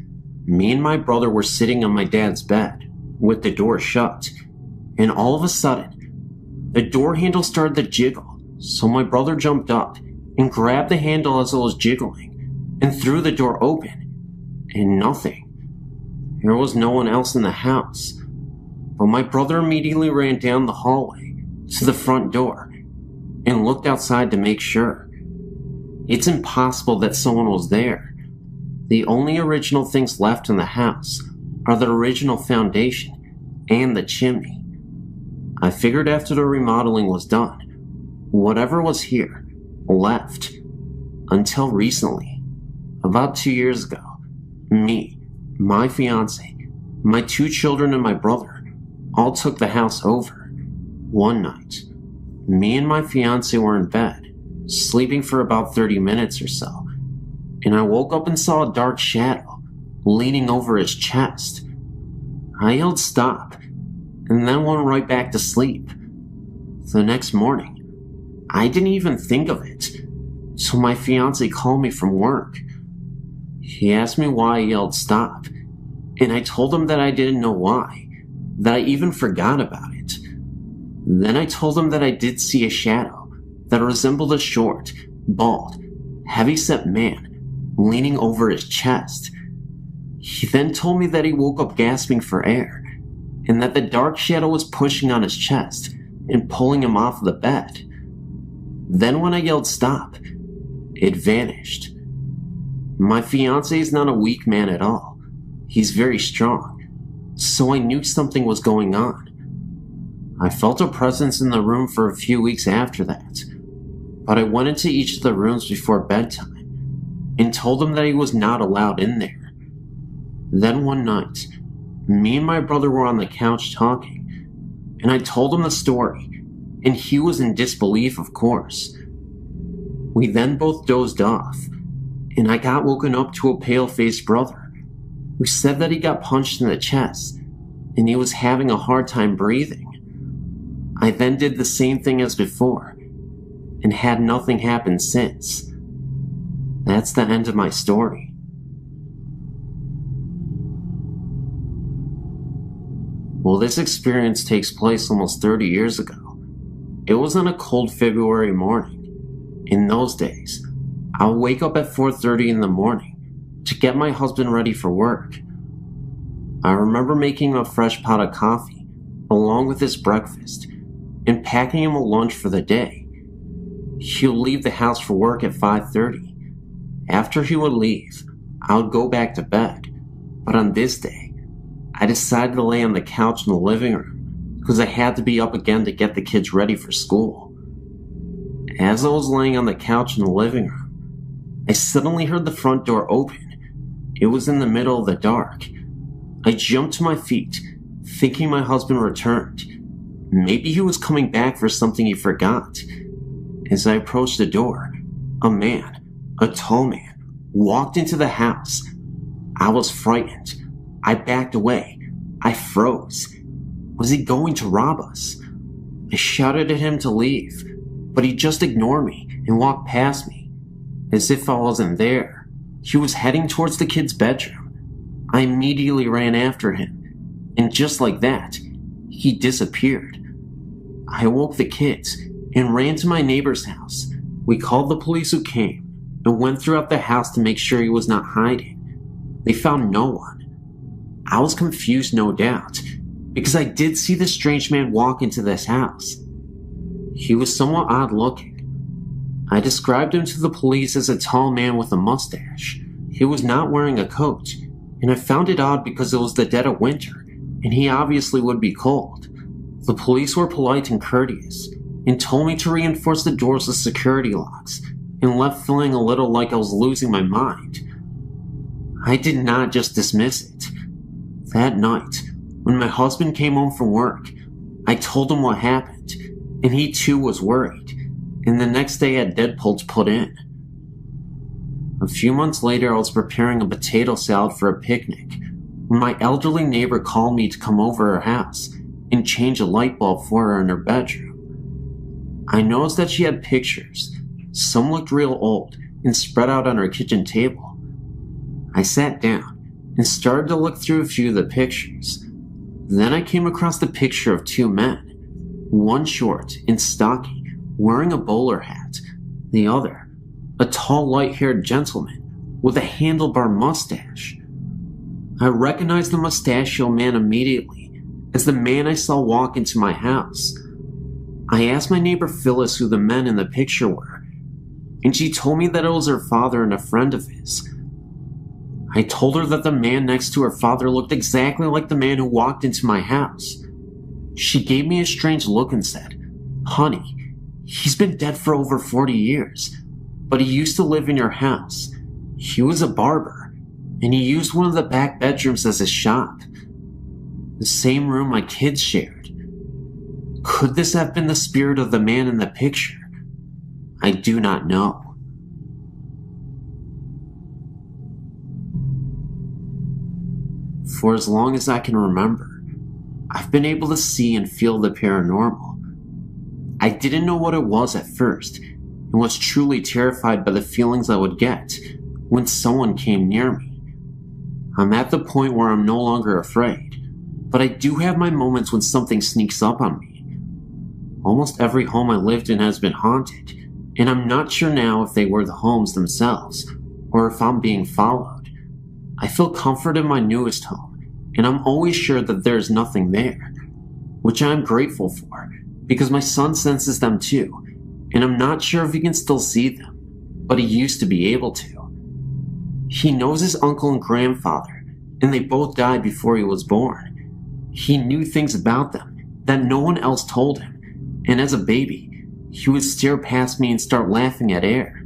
me and my brother were sitting on my dad's bed, with the door shut, and all of a sudden, the door handle started to jiggle, so my brother jumped up and grabbed the handle as it was jiggling, and threw the door open, and nothing. There was no one else in the house, but my brother immediately ran down the hallway to the front door, and looked outside to make sure. It's impossible that someone was there. The only original things left in the house are the original foundation and the chimney. I figured after the remodeling was done, whatever was here left. Until recently, about 2 years ago, me, my fiance, my 2 children and my brother all took the house over. One night, me and my fiance were in bed, sleeping for about 30 minutes or so, and I woke up and saw a dark shadow leaning over his chest. I yelled stop, and then went right back to sleep. The next morning, I didn't even think of it, so my fiance called me from work. He asked me why I yelled stop, and I told him that I didn't know why, that I even forgot about it. Then I told him that I did see a shadow that resembled a short, bald, heavy-set man leaning over his chest. He then told me that he woke up gasping for air, and that the dark shadow was pushing on his chest and pulling him off the bed. Then when I yelled stop, it vanished. My fiancé is not a weak man at all. He's very strong, so I knew something was going on. I felt a presence in the room for a few weeks after that, but I went into each of the rooms before bedtime and told him that he was not allowed in there. Then one night, me and my brother were on the couch talking, and I told him the story, and he was in disbelief, of course. We then both dozed off, and I got woken up to a pale-faced brother who said that he got punched in the chest and he was having a hard time breathing. I then did the same thing as before and had nothing happen since. That's the end of my story. Well, this experience takes place almost 30 years ago. It was on a cold February morning. In those days, I would wake up at 4:30 in the morning to get my husband ready for work. I remember making him a fresh pot of coffee along with his breakfast and packing him a lunch for the day. He would leave the house for work at 5:30. After he would leave, I would go back to bed. But on this day, I decided to lay on the couch in the living room because I had to be up again to get the kids ready for school. As I was laying on the couch in the living room, I suddenly heard the front door open. It was in the middle of the dark. I jumped to my feet, thinking my husband returned. Maybe he was coming back for something he forgot. As I approached the door, a man, a tall man, walked into the house. I was frightened. I backed away. I froze. Was he going to rob us? I shouted at him to leave, but he just ignored me and walked past me, as if I wasn't there. He was heading towards the kid's bedroom. I immediately ran after him, and just like that, he disappeared. I woke the kids and ran to my neighbor's house. We called the police who came and went throughout the house to make sure he was not hiding. They found no one. I was confused, no doubt, because I did see the strange man walk into this house. He was somewhat odd looking. I described him to the police as a tall man with a mustache. He was not wearing a coat, and I found it odd because it was the dead of winter, and he obviously would be cold. The police were polite and courteous, and told me to reinforce the doors with security locks, and left feeling a little like I was losing my mind. I did not just dismiss it. That night, when my husband came home from work, I told him what happened, and he too was worried, and the next day had deadbolts put in. A few months later, I was preparing a potato salad for a picnic when my elderly neighbor called me to come over her house and change a light bulb for her in her bedroom. I noticed that she had pictures Some looked real old and spread out on our kitchen table. I sat down and started to look through a few of the pictures. Then I came across the picture of two men, one short and stocky, wearing a bowler hat, the other, a tall, light-haired gentleman with a handlebar mustache. I recognized the mustachioed man immediately as the man I saw walk into my house. I asked my neighbor Phyllis who the men in the picture were, and she told me that it was her father and a friend of his. I told her that the man next to her father looked exactly like the man who walked into my house. She gave me a strange look and said, "Honey, he's been dead for over 40 years, but he used to live in your house. He was a barber, and he used one of the back bedrooms as his shop. The same room my kids shared. Could this have been the spirit of the man in the picture? I do not know." For as long as I can remember, I've been able to see and feel the paranormal. I didn't know what it was at first, and was truly terrified by the feelings I would get when someone came near me. I'm at the point where I'm no longer afraid, but I do have my moments when something sneaks up on me. Almost every home I lived in has been haunted, and I'm not sure now if they were the homes themselves, or if I'm being followed. I feel comfort in my newest home, and I'm always sure that there's nothing there, which I'm grateful for, because my son senses them too, and I'm not sure if he can still see them, but he used to be able to. He knows his uncle and grandfather, and they both died before he was born. He knew things about them that no one else told him, and as a baby, he would stare past me and start laughing at air.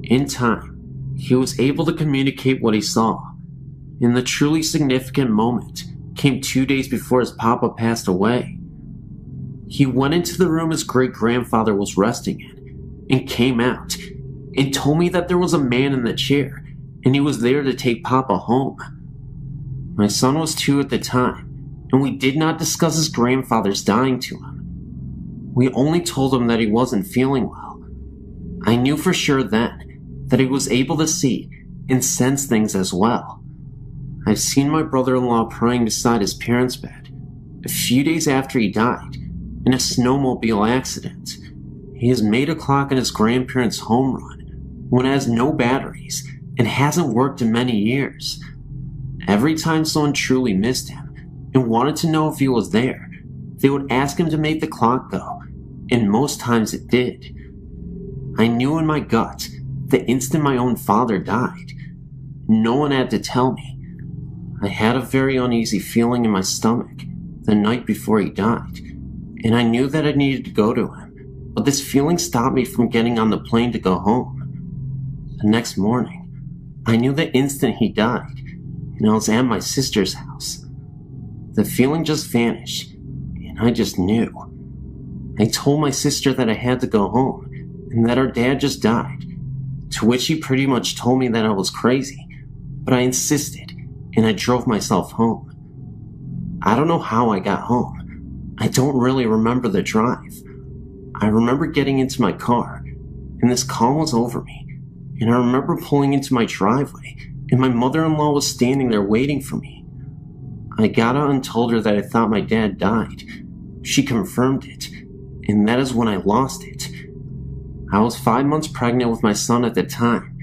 In time, he was able to communicate what he saw, and the truly significant moment came 2 days before his papa passed away. He went into the room his great-grandfather was resting in, and came out, and told me that there was a man in the chair, and he was there to take papa home. My son was 2 at the time, and we did not discuss his grandfather's dying to him. We only told him that he wasn't feeling well. I knew for sure then that he was able to see and sense things as well. I've seen my brother-in-law praying beside his parents' bed a few days after he died in a snowmobile accident. He has made a clock in his grandparents' home run when it has no batteries and hasn't worked in many years. Every time someone truly missed him and wanted to know if he was there, they would ask him to make the clock go, and most times it did. I knew in my gut the instant my own father died. No one had to tell me. I had a very uneasy feeling in my stomach the night before he died, and I knew that I needed to go to him, but this feeling stopped me from getting on the plane to go home. The next morning, I knew the instant he died, and I was at my sister's house. The feeling just vanished, and I just knew. I told my sister that I had to go home, and that our dad just died, to which he pretty much told me that I was crazy, but I insisted, and I drove myself home. I don't know how I got home. I don't really remember the drive. I remember getting into my car, and this calm was over me, and I remember pulling into my driveway, and my mother-in-law was standing there waiting for me. I got out and told her that I thought my dad died. She confirmed it, and that is when I lost it. I was 5 months pregnant with my son at the time,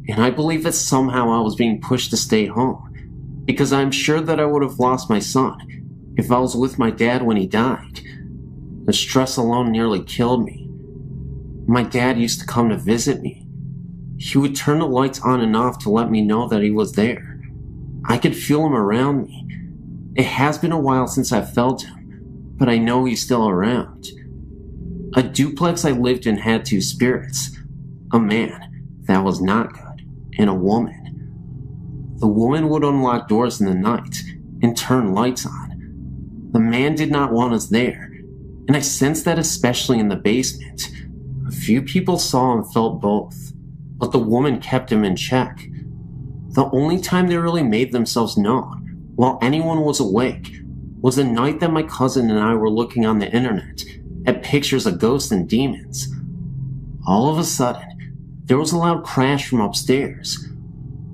and I believe that somehow I was being pushed to stay home, because I'm sure that I would have lost my son if I was with my dad when he died. The stress alone nearly killed me. My dad used to come to visit me. He would turn the lights on and off to let me know that he was there. I could feel him around me. It has been a while since I felt him, but I know he's still around. A duplex I lived in had 2 spirits, a man that was not good, and a woman. The woman would unlock doors in the night and turn lights on. The man did not want us there, and I sensed that especially in the basement. A few people saw and felt both, but the woman kept him in check. The only time they really made themselves known, while anyone was awake, was the night that my cousin and I were looking on the internet at pictures of ghosts and demons. All of a sudden, there was a loud crash from upstairs.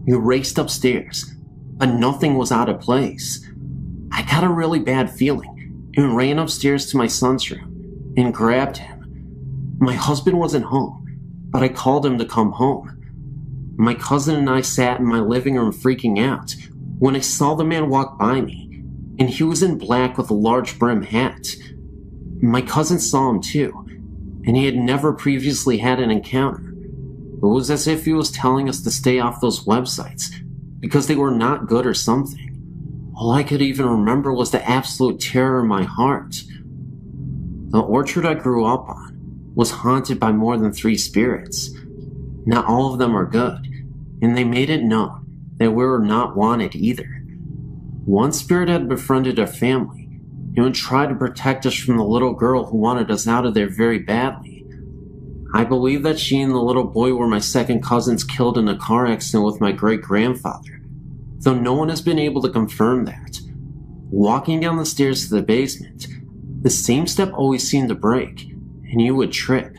We raced upstairs, but nothing was out of place. I got a really bad feeling and ran upstairs to my son's room and grabbed him. My husband wasn't home, but I called him to come home. My cousin and I sat in my living room freaking out when I saw the man walk by me, and he was in black with a large brim hat. My cousin saw him too, and he had never previously had an encounter. It was as if he was telling us to stay off those websites because they were not good or something. All I could even remember was the absolute terror in my heart. The orchard I grew up on was haunted by more than 3 spirits. Not all of them are good, and they made it known that we were not wanted either. One spirit had befriended our family and would try to protect us from the little girl who wanted us out of there very badly. I believe that she and the little boy were my second cousins killed in a car accident with my great-grandfather, though no one has been able to confirm that. Walking down the stairs to the basement, the same step always seemed to break, and you would trip.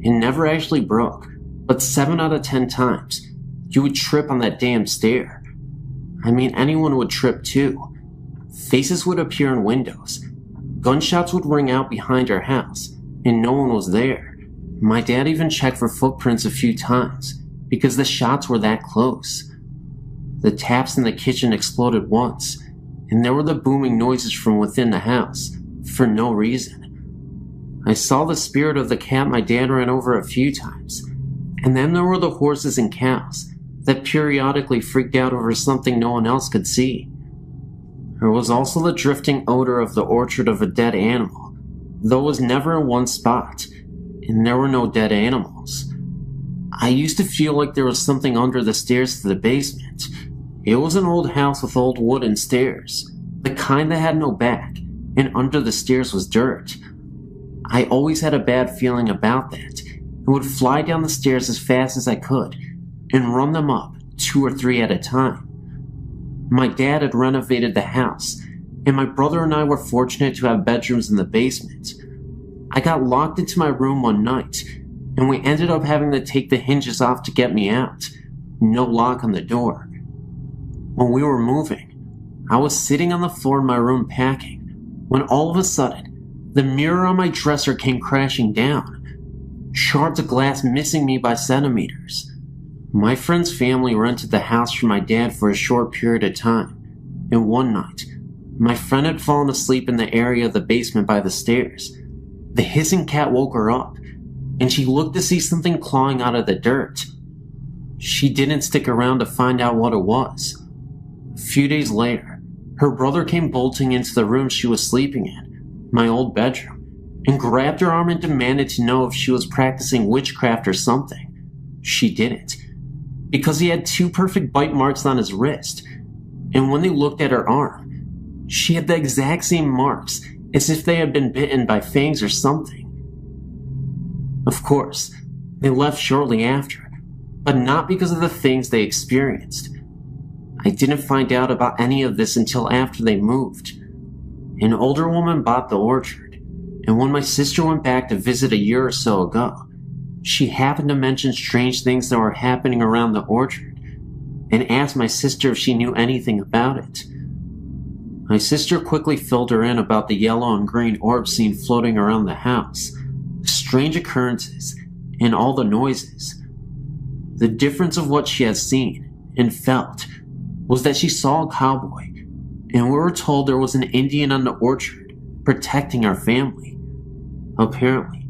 It never actually broke, but 7 out of 10 times, you would trip on that damn stair. I mean, anyone would trip too. Faces would appear in windows. Gunshots would ring out behind our house, and no one was there. My dad even checked for footprints a few times, because the shots were that close. The taps in the kitchen exploded once, and there were the booming noises from within the house, for no reason. I saw the spirit of the cat my dad ran over a few times, and then there were the horses and cows that periodically freaked out over something no one else could see. There was also the drifting odor of the orchard of a dead animal, though it was never in one spot, and there were no dead animals. I used to feel like there was something under the stairs to the basement. It was an old house with old wooden stairs, the kind that had no back, and under the stairs was dirt. I always had a bad feeling about that, and would fly down the stairs as fast as I could, and run them up 2 or 3 at a time. My dad had renovated the house, and my brother and I were fortunate to have bedrooms in the basement. I got locked into my room one night, and we ended up having to take the hinges off to get me out. No lock on the door. When we were moving, I was sitting on the floor in my room packing, when all of a sudden, the mirror on my dresser came crashing down, shards of glass missing me by centimeters. My friend's family rented the house from my dad for a short period of time, and one night, my friend had fallen asleep in the area of the basement by the stairs. The hissing cat woke her up, and she looked to see something clawing out of the dirt. She didn't stick around to find out what it was. A few days later, her brother came bolting into the room she was sleeping in, my old bedroom, and grabbed her arm and demanded to know if she was practicing witchcraft or something. She didn't, because he had 2 perfect bite marks on his wrist, and when they looked at her arm, she had the exact same marks as if they had been bitten by fangs or something. Of course, they left shortly after, but not because of the things they experienced. I didn't find out about any of this until after they moved. An older woman bought the orchard, and when my sister went back to visit a year or so ago, she happened to mention strange things that were happening around the orchard, and asked my sister if she knew anything about it. My sister quickly filled her in about the yellow and green orbs seen floating around the house, strange occurrences, and all the noises. The difference of what she had seen and felt was that she saw a cowboy, and we were told there was an Indian on the orchard protecting our family. Apparently,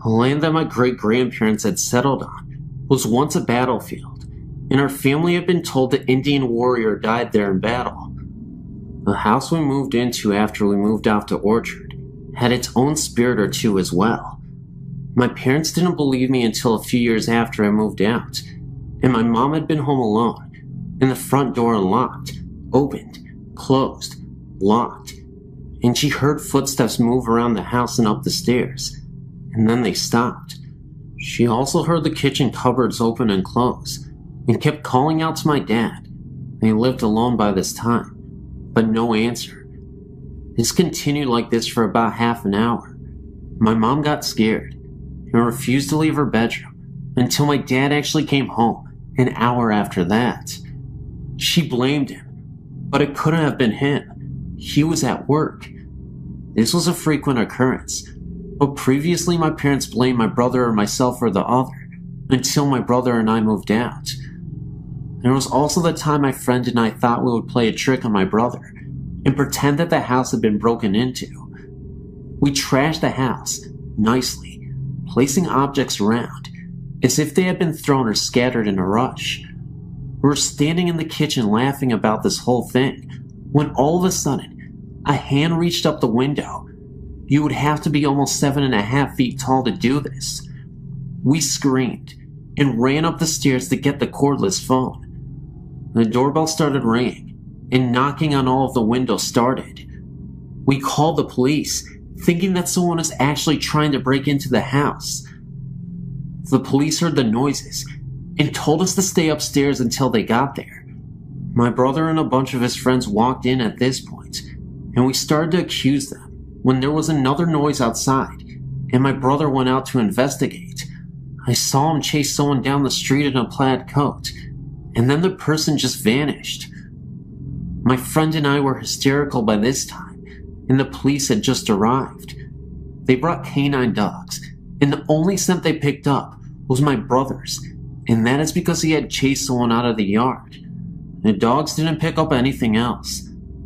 the land that my great-grandparents had settled on was once a battlefield, and our family had been told the Indian warrior died there in battle. The house we moved into after we moved off the orchard had its own spirit or two as well. My parents didn't believe me until a few years after I moved out, and my mom had been home alone, and the front door unlocked, opened, closed, locked, and she heard footsteps move around the house and up the stairs, and then they stopped. She also heard the kitchen cupboards open and close, and kept calling out to my dad. They lived alone by this time, but no answer. This continued like this for about half an hour. My mom got scared, and refused to leave her bedroom until my dad actually came home an hour after that. She blamed him, but it couldn't have been him. He was at work. This was a frequent occurrence, but previously my parents blamed my brother or myself or the other until my brother and I moved out. There was also the time my friend and I thought we would play a trick on my brother and pretend that the house had been broken into. We trashed the house nicely, placing objects around as if they had been thrown or scattered in a rush. We were standing in the kitchen laughing about this whole thing when all of a sudden a hand reached up the window. You would have to be almost 7.5 feet tall to do this. We screamed and ran up the stairs to get the cordless phone. The doorbell started ringing and knocking on all of the windows started. We called the police, thinking that someone was actually trying to break into the house. The police heard the noises and told us to stay upstairs until they got there. My brother and a bunch of his friends walked in at this point, and we started to accuse them when there was another noise outside, and my brother went out to investigate. I saw him chase someone down the street in a plaid coat, and then the person just vanished. My friend and I were hysterical by this time, and the police had just arrived. They brought canine dogs, and the only scent they picked up was my brother's, and that is because he had chased someone out of the yard. The dogs didn't pick up anything else,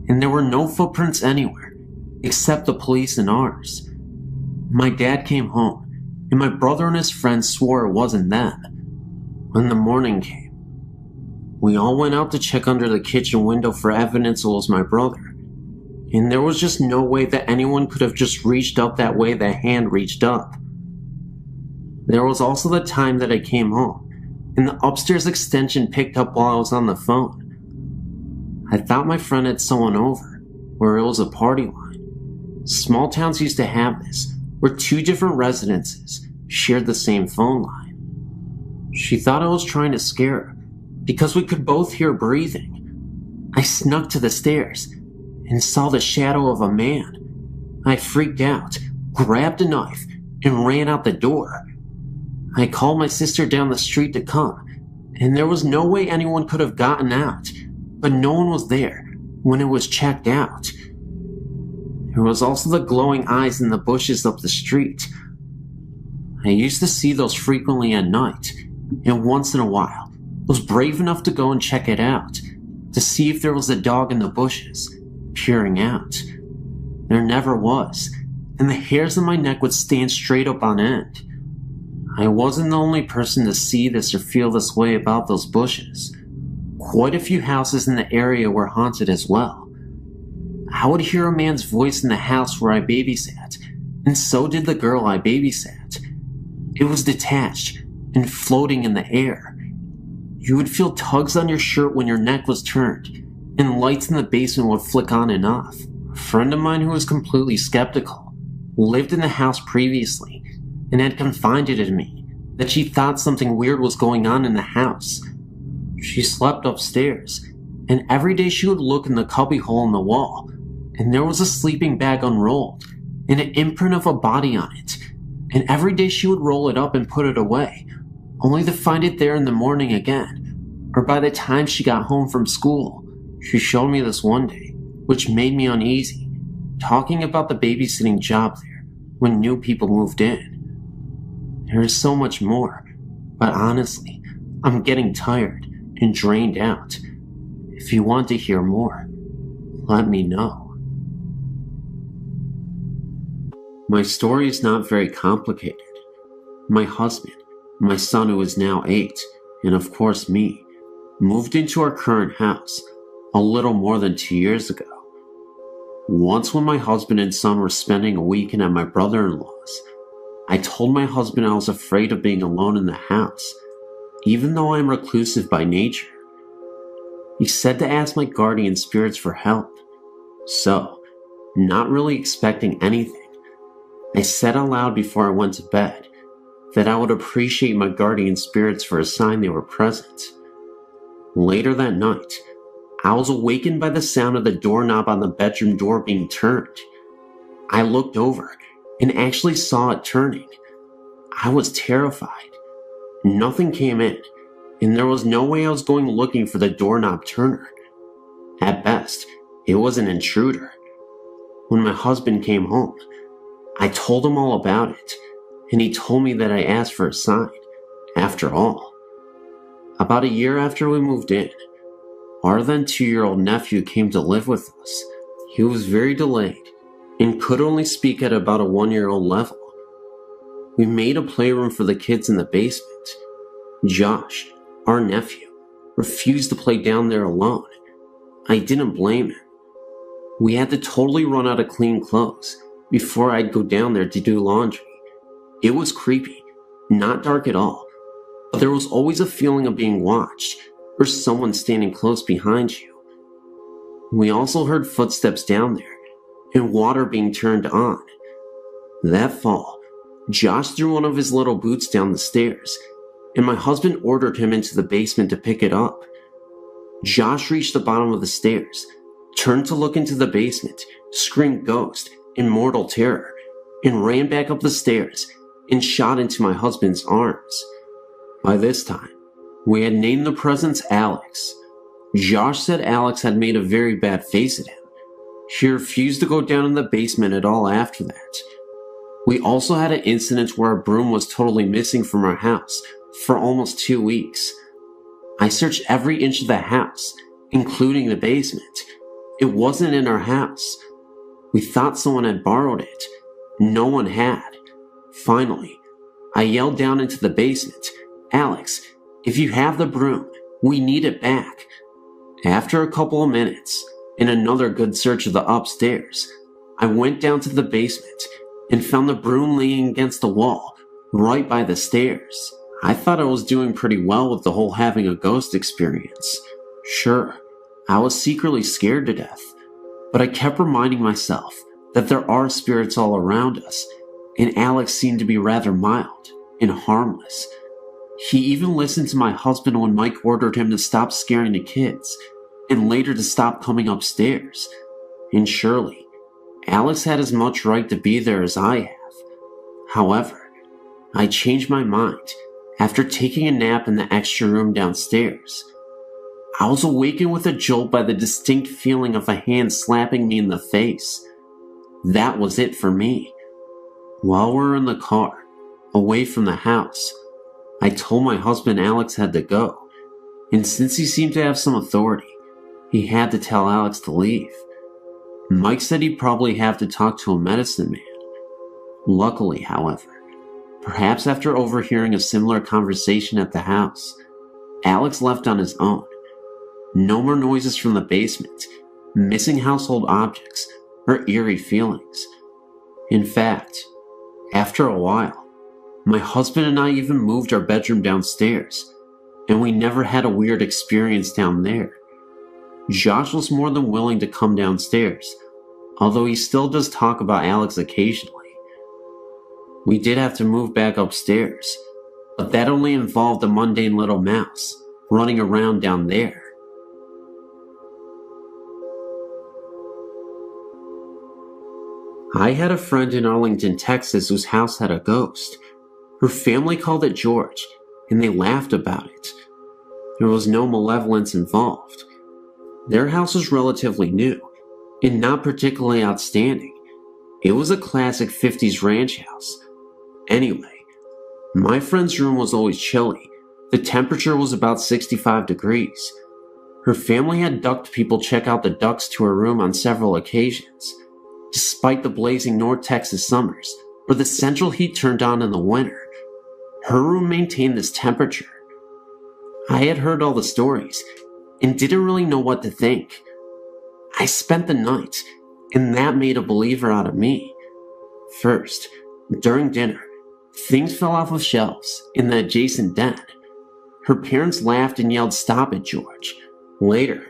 and there were no footprints anywhere, except the police and ours. My dad came home, and my brother and his friends swore it wasn't them. When the morning came, we all went out to check under the kitchen window for evidence it was my brother, and there was just no way that anyone could have just reached up that way the hand reached up. There was also the time that I came home, and the upstairs extension picked up while I was on the phone. I thought my friend had someone over, where it was a party line. Small towns used to have this, where 2 different residences shared the same phone line. She thought I was trying to scare her, because we could both hear breathing. I snuck to the stairs and saw the shadow of a man. I freaked out, grabbed a knife, and ran out the door. I called my sister down the street to come, and there was no way anyone could have gotten out, but no one was there when it was checked out. There was also the glowing eyes in the bushes up the street. I used to see those frequently at night, and once in a while was brave enough to go and check it out, to see if there was a dog in the bushes, peering out. There never was, and the hairs on my neck would stand straight up on end. I wasn't the only person to see this or feel this way about those bushes. Quite a few houses in the area were haunted as well. I would hear a man's voice in the house where I babysat, and so did the girl I babysat. It was detached and floating in the air. You would feel tugs on your shirt when your neck was turned, and lights in the basement would flick on and off. A friend of mine who was completely skeptical lived in the house previously and had confided in me that she thought something weird was going on in the house. She slept upstairs, and every day she would look in the cubbyhole in the wall, and there was a sleeping bag unrolled and an imprint of a body on it, and every day she would roll it up and put it away, only to find it there in the morning again, or by the time she got home from school. She showed me this one day, which made me uneasy, talking about the babysitting job there when new people moved in. There is so much more, but honestly, I'm getting tired and drained out. If you want to hear more, let me know. My story is not very complicated. My husband, my son who is now 8, and of course me, moved into our current house a little more than 2 years ago. Once when my husband and son were spending a weekend at my brother-in-law's, I told my husband I was afraid of being alone in the house, even though I am reclusive by nature. He said to ask my guardian spirits for help. So, not really expecting anything, I said aloud before I went to bed that I would appreciate my guardian spirits for a sign they were present. Later that night, I was awakened by the sound of the doorknob on the bedroom door being turned. I looked over and actually saw it turning. I was terrified. Nothing came in, and there was no way I was going looking for the doorknob turner. At best, it was an intruder. When my husband came home, I told him all about it, and he told me that I asked for a sign, after all. About a year after we moved in, our then 2-year-old nephew came to live with us. He was very delayed and could only speak at about a 1-year-old level. We made a playroom for the kids in the basement. Josh, our nephew, refused to play down there alone. I didn't blame him. We had to totally run out of clean clothes before I'd go down there to do laundry. It was creepy, not dark at all, but there was always a feeling of being watched or someone standing close behind you. We also heard footsteps down there and water being turned on. That fall, Josh threw one of his little boots down the stairs, and my husband ordered him into the basement to pick it up. Josh reached the bottom of the stairs, turned to look into the basement, screamed ghost in mortal terror, and ran back up the stairs and shot into my husband's arms. By this time, we had named the presence Alex. Josh said Alex had made a very bad face at him. He refused to go down in the basement at all after that. We also had an incident where a broom was totally missing from our house for almost 2 weeks. I searched every inch of the house, including the basement. It wasn't in our house. We thought someone had borrowed it. No one had. Finally, I yelled down into the basement, "Alex, if you have the broom, we need it back." After a couple of minutes, and another good search of the upstairs, I went down to the basement and found the broom laying against the wall, right by the stairs. I thought I was doing pretty well with the whole having a ghost experience. Sure, I was secretly scared to death, but I kept reminding myself that there are spirits all around us, and Alex seemed to be rather mild and harmless. He even listened to my husband when Mike ordered him to stop scaring the kids, and later to stop coming upstairs. And surely, Alex had as much right to be there as I have. However, I changed my mind after taking a nap in the extra room downstairs. I was awakened with a jolt by the distinct feeling of a hand slapping me in the face. That was it for me. While we were in the car, away from the house, I told my husband Alex had to go, and since he seemed to have some authority, he had to tell Alex to leave. Mike said he'd probably have to talk to a medicine man. Luckily, however, perhaps after overhearing a similar conversation at the house, Alex left on his own. No more noises from the basement, missing household objects, or eerie feelings. In fact, after a while, my husband and I even moved our bedroom downstairs, and we never had a weird experience down there. Josh was more than willing to come downstairs, although he still does talk about Alex occasionally. We did have to move back upstairs, but that only involved a mundane little mouse running around down there. I had a friend in Arlington, Texas whose house had a ghost. Her family called it George, and they laughed about it. There was no malevolence involved. Their house was relatively new, and not particularly outstanding. It was a classic 50s ranch house. Anyway, my friend's room was always chilly. The temperature was about 65 degrees. Her family had ducked people check out the ducts to her room on several occasions. Despite the blazing North Texas summers, where the central heat turned on in the winter, her room maintained this temperature. I had heard all the stories, and didn't really know what to think. I spent the night, and that made a believer out of me. First, during dinner, things fell off of shelves in the adjacent den. Her parents laughed and yelled, "Stop it, George." Later,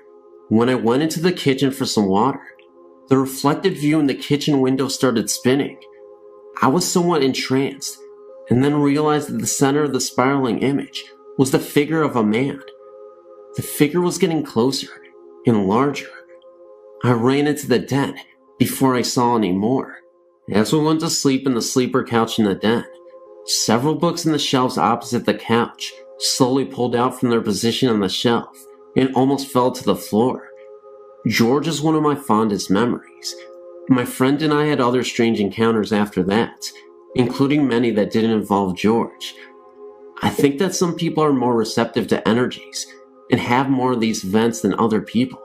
when I went into the kitchen for some water, the reflected view in the kitchen window started spinning. I was somewhat entranced, and then realized that the center of the spiraling image was the figure of a man. The figure was getting closer and larger. I ran into the den before I saw any more. As we went to sleep in the sleeper couch in the den, Several books in the shelves opposite the couch slowly pulled out from their position on the shelf and almost fell to the floor. George is one of my fondest memories. My friend and I had other strange encounters after that, including many that didn't involve George. I think that some people are more receptive to energies and have more of these events than other people.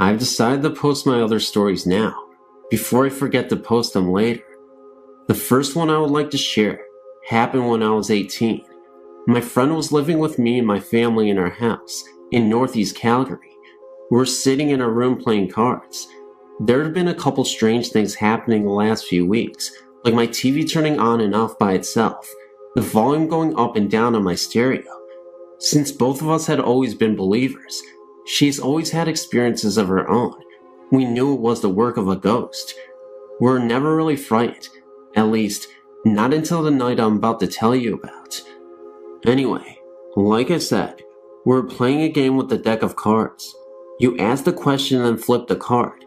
I've decided to post my other stories now, before I forget to post them later. The first one I would like to share happened when I was 18. My friend was living with me and my family in our house in Northeast Calgary. We were sitting in our room playing cards. There had been a couple strange things happening the last few weeks, like my TV turning on and off by itself, the volume going up and down on my stereo. Since both of us had always been believers, she's always had experiences of her own. We knew it was the work of a ghost. We were never really frightened, at least not until the night I'm about to tell you about. Anyway, like I said, we were playing a game with a deck of cards. You asked the question and then flipped a card.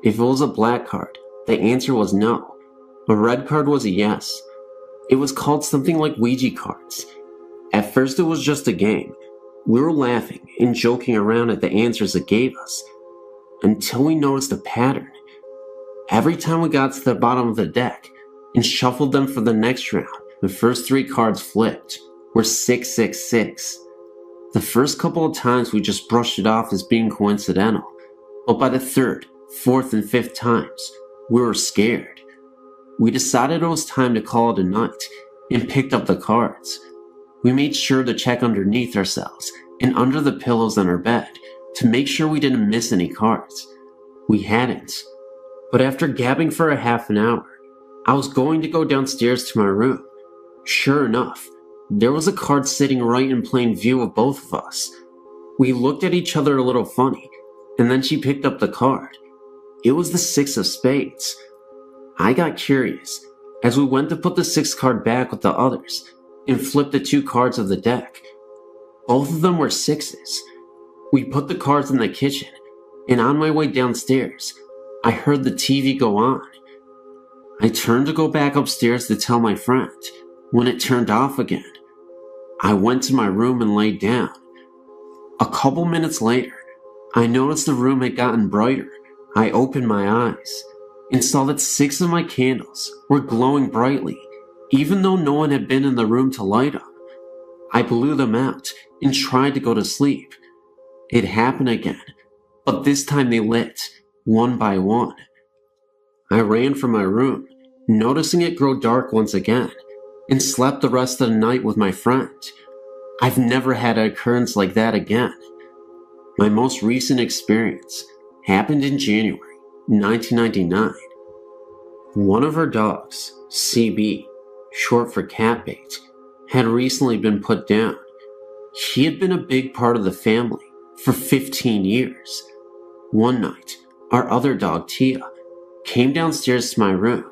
If it was a black card, the answer was no. A red card was a yes. It was called something like Ouija cards. At first it was just a game. We were laughing and joking around at the answers it gave us, until we noticed a pattern. Every time we got to the bottom of the deck and shuffled them for the next round, the first three cards flipped were 666. The first couple of times we just brushed it off as being coincidental, but by the third, fourth, and fifth times, we were scared. We decided it was time to call it a night and picked up the cards. We made sure to check underneath ourselves and under the pillows on our bed to make sure we didn't miss any cards. We hadn't. But after gabbing for a half an hour, I was going to go downstairs to my room. Sure enough, there was a card sitting right in plain view of both of us. We looked at each other a little funny, and then she picked up the card. It was the 6 of spades. I got curious as we went to put the 6th card back with the others and flipped the 2 cards of the deck. Both of them were 6s. We put the cards in the kitchen, and on my way downstairs, I heard the TV go on. I turned to go back upstairs to tell my friend when it turned off again. I went to my room and laid down. A couple minutes later, I noticed the room had gotten brighter. I opened my eyes and saw that 6 of my candles were glowing brightly, even though no one had been in the room to light them. I blew them out and tried to go to sleep. It happened again, but this time they lit, one by one. I ran from my room, noticing it grow dark once again, and slept the rest of the night with my friend. I've never had an occurrence like that again. My most recent experience happened in January 1999. One of our dogs, CB, short for cat bait, had recently been put down. He had been a big part of the family for 15 years. One night, our other dog, Tia, came downstairs to my room.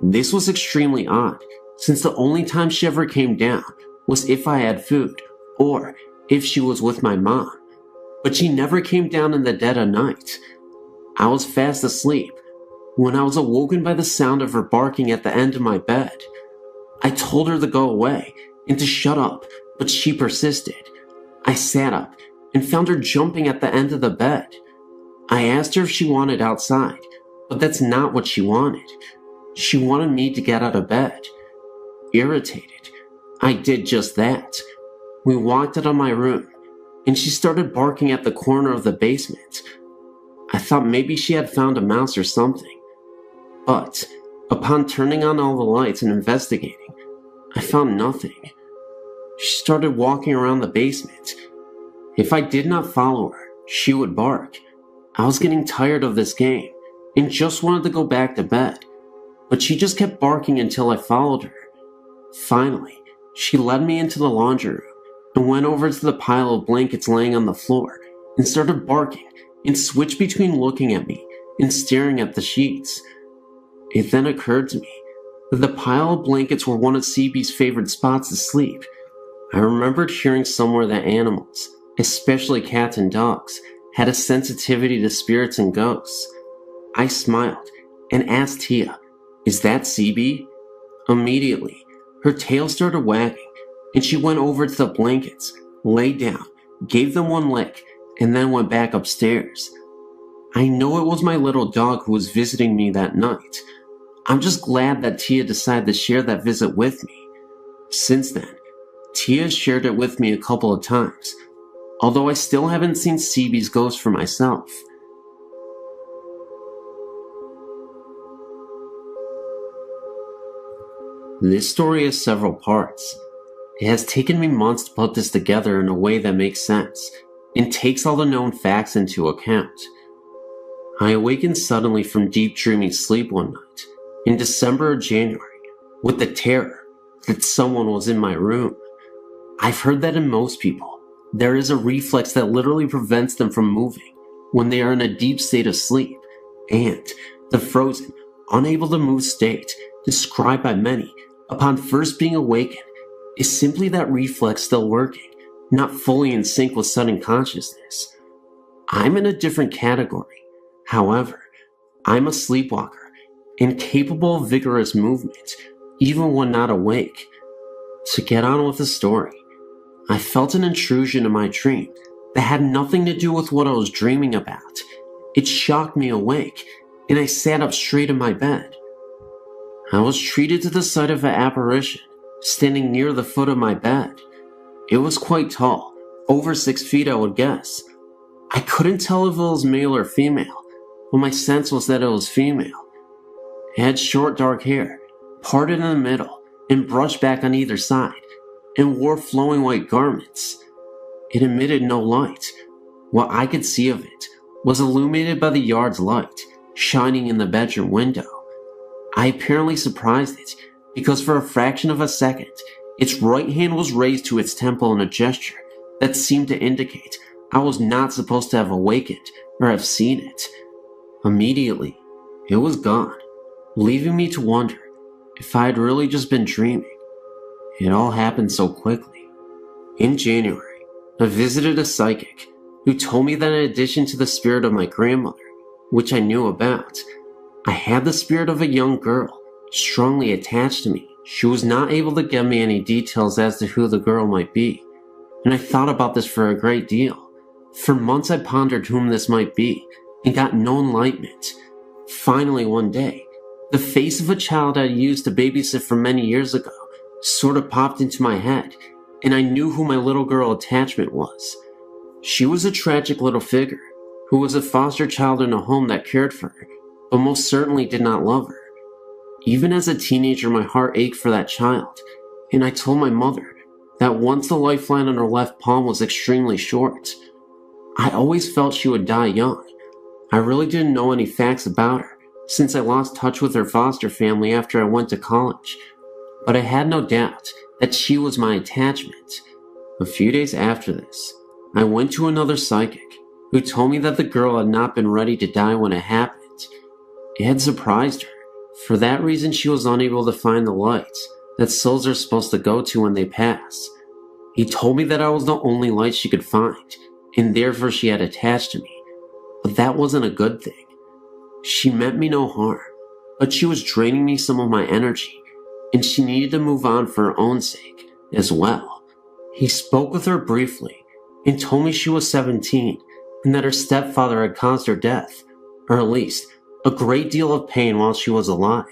This was extremely odd, since the only time she ever came down was if I had food, or if she was with my mom. But she never came down in the dead of night. I was fast asleep when I was awoken by the sound of her barking at the end of my bed. I told her to go away and to shut up, but she persisted. I sat up and found her jumping at the end of the bed. I asked her if she wanted outside, but that's not what she wanted. She wanted me to get out of bed. Irritated, I did just that. We walked out of my room, and she started barking at the corner of the basement. I thought maybe she had found a mouse or something. But upon turning on all the lights and investigating, I found nothing. She started walking around the basement. If I did not follow her, she would bark. I was getting tired of this game and just wanted to go back to bed, but she just kept barking until I followed her. Finally, she led me into the laundry room and went over to the pile of blankets laying on the floor and started barking and switched between looking at me and staring at the sheets. It then occurred to me that the pile of blankets were one of CB's favorite spots to sleep. I remembered hearing somewhere that animals, especially cats and dogs, had a sensitivity to spirits and ghosts. I smiled and asked Tia, "Is that CB?" Immediately, her tail started wagging, and she went over to the blankets, laid down, gave them one lick, and then went back upstairs. I know it was my little dog who was visiting me that night. I'm just glad that Tia decided to share that visit with me. Since then, Tia shared it with me a couple of times, although I still haven't seen CB's ghost for myself. This story has several parts. It has taken me months to put this together in a way that makes sense and takes all the known facts into account. I awakened suddenly from deep dreaming sleep one night in December or January with the terror that someone was in my room. I've heard that in most people, there is a reflex that literally prevents them from moving when they are in a deep state of sleep, and the frozen, unable to move state described by many upon first being awakened is simply that reflex still working, not fully in sync with sudden consciousness. I'm in a different category. However, I'm a sleepwalker and capable of vigorous movement, even when not awake. To get on with the story, I felt an intrusion in my dream that had nothing to do with what I was dreaming about. It shocked me awake, and I sat up straight in my bed. I was treated to the sight of an apparition standing near the foot of my bed. It was quite tall, over 6 feet I would guess. I couldn't tell if it was male or female, but my sense was that it was female. It had short dark hair, parted in the middle and brushed back on either side, and wore flowing white garments. It emitted no light. What I could see of it was illuminated by the yard's light, shining in the bedroom window. I apparently surprised it, because for a fraction of a second, its right hand was raised to its temple in a gesture that seemed to indicate I was not supposed to have awakened or have seen it. Immediately, it was gone, leaving me to wonder if I had really just been dreaming. It all happened so quickly. In January, I visited a psychic who told me that in addition to the spirit of my grandmother, which I knew about, I had the spirit of a young girl strongly attached to me. She was not able to give me any details as to who the girl might be, and I thought about this for a great deal. For months I pondered whom this might be, and got no enlightenment. Finally one day, the face of a child I used to babysit for many years ago sort of popped into my head, and I knew who my little girl attachment was. She was a tragic little figure, who was a foster child in a home that cared for her, but most certainly did not love her. Even as a teenager, my heart ached for that child, and I told my mother that once the lifeline on her left palm was extremely short. I always felt she would die young. I really didn't know any facts about her, since I lost touch with her foster family after I went to college, but I had no doubt that she was my attachment. A few days after this, I went to another psychic, who told me that the girl had not been ready to die when it happened. It had surprised her. For that reason, she was unable to find the lights that souls are supposed to go to when they pass. He told me that I was the only light she could find, and therefore she had attached to me. But that wasn't a good thing. She meant me no harm, but she was draining me some of my energy, and she needed to move on for her own sake as well. He spoke with her briefly, and told me she was 17, and that her stepfather had caused her death, or at least a great deal of pain while she was alive,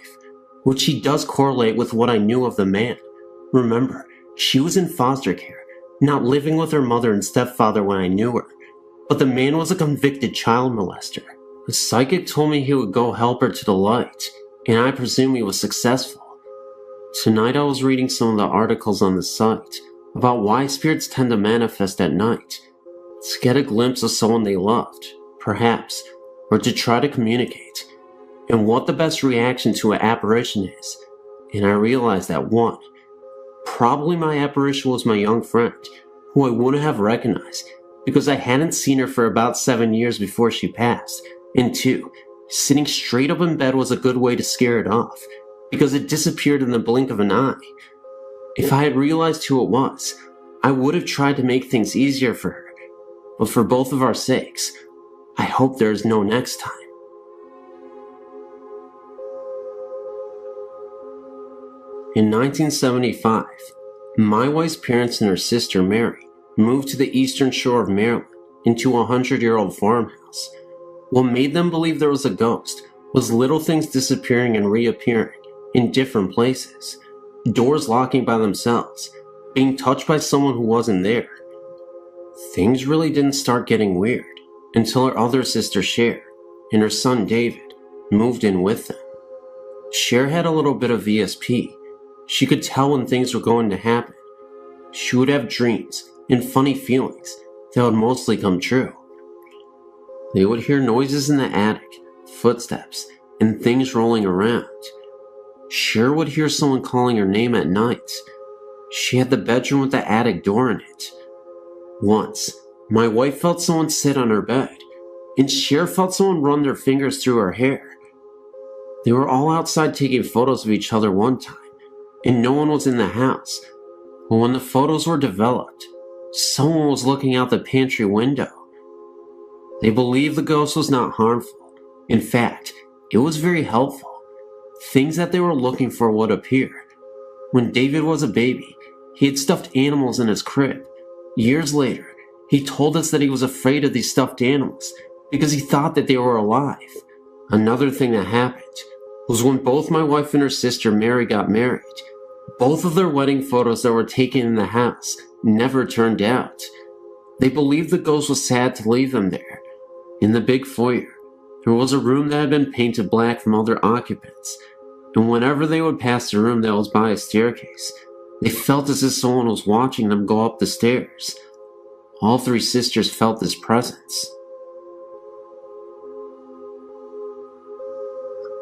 which he does correlate with what I knew of the man. Remember, she was in foster care, not living with her mother and stepfather when I knew her, but the man was a convicted child molester. The psychic told me he would go help her to the light, and I presume he was successful. Tonight I was reading some of the articles on the site about why spirits tend to manifest at night, to get a glimpse of someone they loved, perhaps, or to try to communicate, and what the best reaction to an apparition is. And I realized that 1, probably my apparition was my young friend, who I wouldn't have recognized because I hadn't seen her for about 7 years before she passed, and 2, sitting straight up in bed was a good way to scare it off, because it disappeared in the blink of an eye. If I had realized who it was, I would have tried to make things easier for her, but for both of our sakes, I hope there is no next time. In 1975, my wife's parents and her sister Mary moved to the eastern shore of Maryland into a 100-year-old farmhouse. What made them believe there was a ghost was little things disappearing and reappearing in different places, doors locking by themselves, being touched by someone who wasn't there. Things really didn't start getting weird until her other sister Cher and her son David moved in with them. Cher had a little bit of VSP. She could tell when things were going to happen. She would have dreams and funny feelings that would mostly come true. They would hear noises in the attic, footsteps, and things rolling around. Cher would hear someone calling her name at night. She had the bedroom with the attic door in it. Once, my wife felt someone sit on her bed, and Cher felt someone run their fingers through her hair. They were all outside taking photos of each other one time, and no one was in the house. But when the photos were developed, someone was looking out the pantry window. They believed the ghost was not harmful. In fact, it was very helpful. Things that they were looking for would appear. When David was a baby, he had stuffed animals in his crib. Years later, he told us that he was afraid of these stuffed animals because he thought that they were alive. Another thing that happened was when both my wife and her sister Mary got married. Both of their wedding photos that were taken in the house never turned out. They believed the ghost was sad to leave them there. In the big foyer, there was a room that had been painted black from other occupants, and whenever they would pass the room that was by a staircase, they felt as if someone was watching them go up the stairs. All three sisters felt this presence.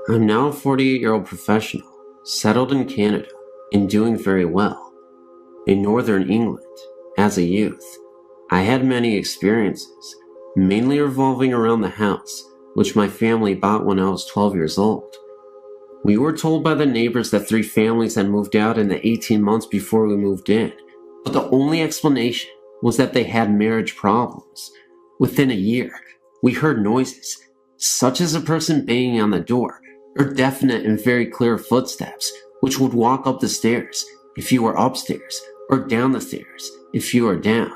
I'm now a 48-year-old professional, settled in Canada, and doing very well. In northern England, as a youth, I had many experiences, mainly revolving around the house, which my family bought when I was 12 years old. We were told by the neighbors that 3 families had moved out in the 18 months before we moved in, but the only explanation was that they had marriage problems. Within a year, we heard noises, such as a person banging on the door, or definite and very clear footsteps, which would walk up the stairs if you were upstairs, or down the stairs if you were down.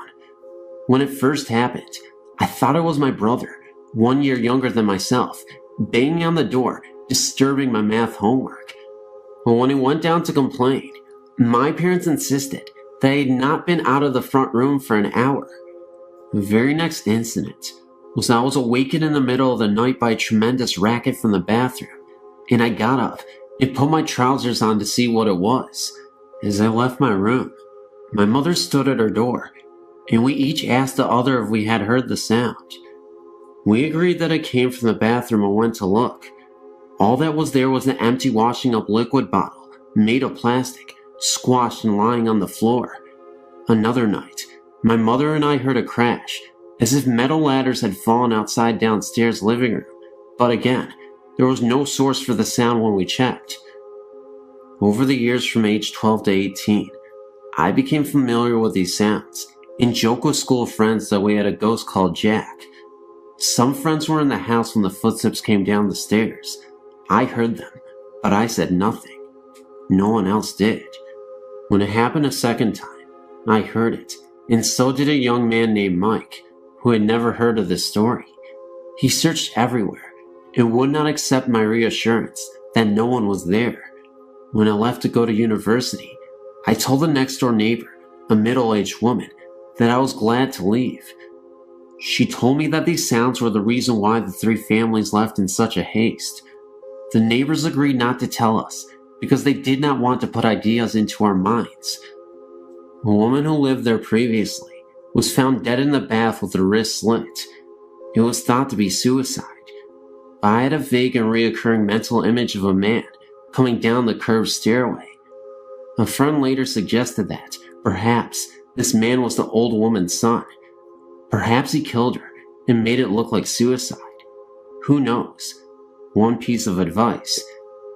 When it first happened, I thought it was my brother, 1 year younger than myself, banging on the door, disturbing my math homework. But when he went down to complain, my parents insisted that I had not been out of the front room for an hour. The very next incident was I was awakened in the middle of the night by a tremendous racket from the bathroom, and I got up and put my trousers on to see what it was. As I left my room, my mother stood at her door, and we each asked the other if we had heard the sound. We agreed that it came from the bathroom and went to look. All that was there was an empty washing up liquid bottle, made of plastic, squashed and lying on the floor. Another night, my mother and I heard a crash, as if metal ladders had fallen outside downstairs living room, but again, there was no source for the sound when we checked. Over the years from age 12 to 18, I became familiar with these sounds and joked with school friends that we had a ghost called Jack. Some friends were in the house when the footsteps came down the stairs. I heard them, but I said nothing. No one else did. When it happened a second time, I heard it, and so did a young man named Mike, who had never heard of this story. He searched everywhere and would not accept my reassurance that no one was there. When I left to go to university, I told the next door neighbor, a middle-aged woman, that I was glad to leave. She told me that these sounds were the reason why the 3 families left in such a haste. The neighbors agreed not to tell us because they did not want to put ideas into our minds. A woman who lived there previously was found dead in the bath with her wrist slit. It was thought to be suicide, but I had a vague and reoccurring mental image of a man coming down the curved stairway. A friend later suggested that, perhaps, this man was the old woman's son. Perhaps he killed her and made it look like suicide. Who knows? One piece of advice: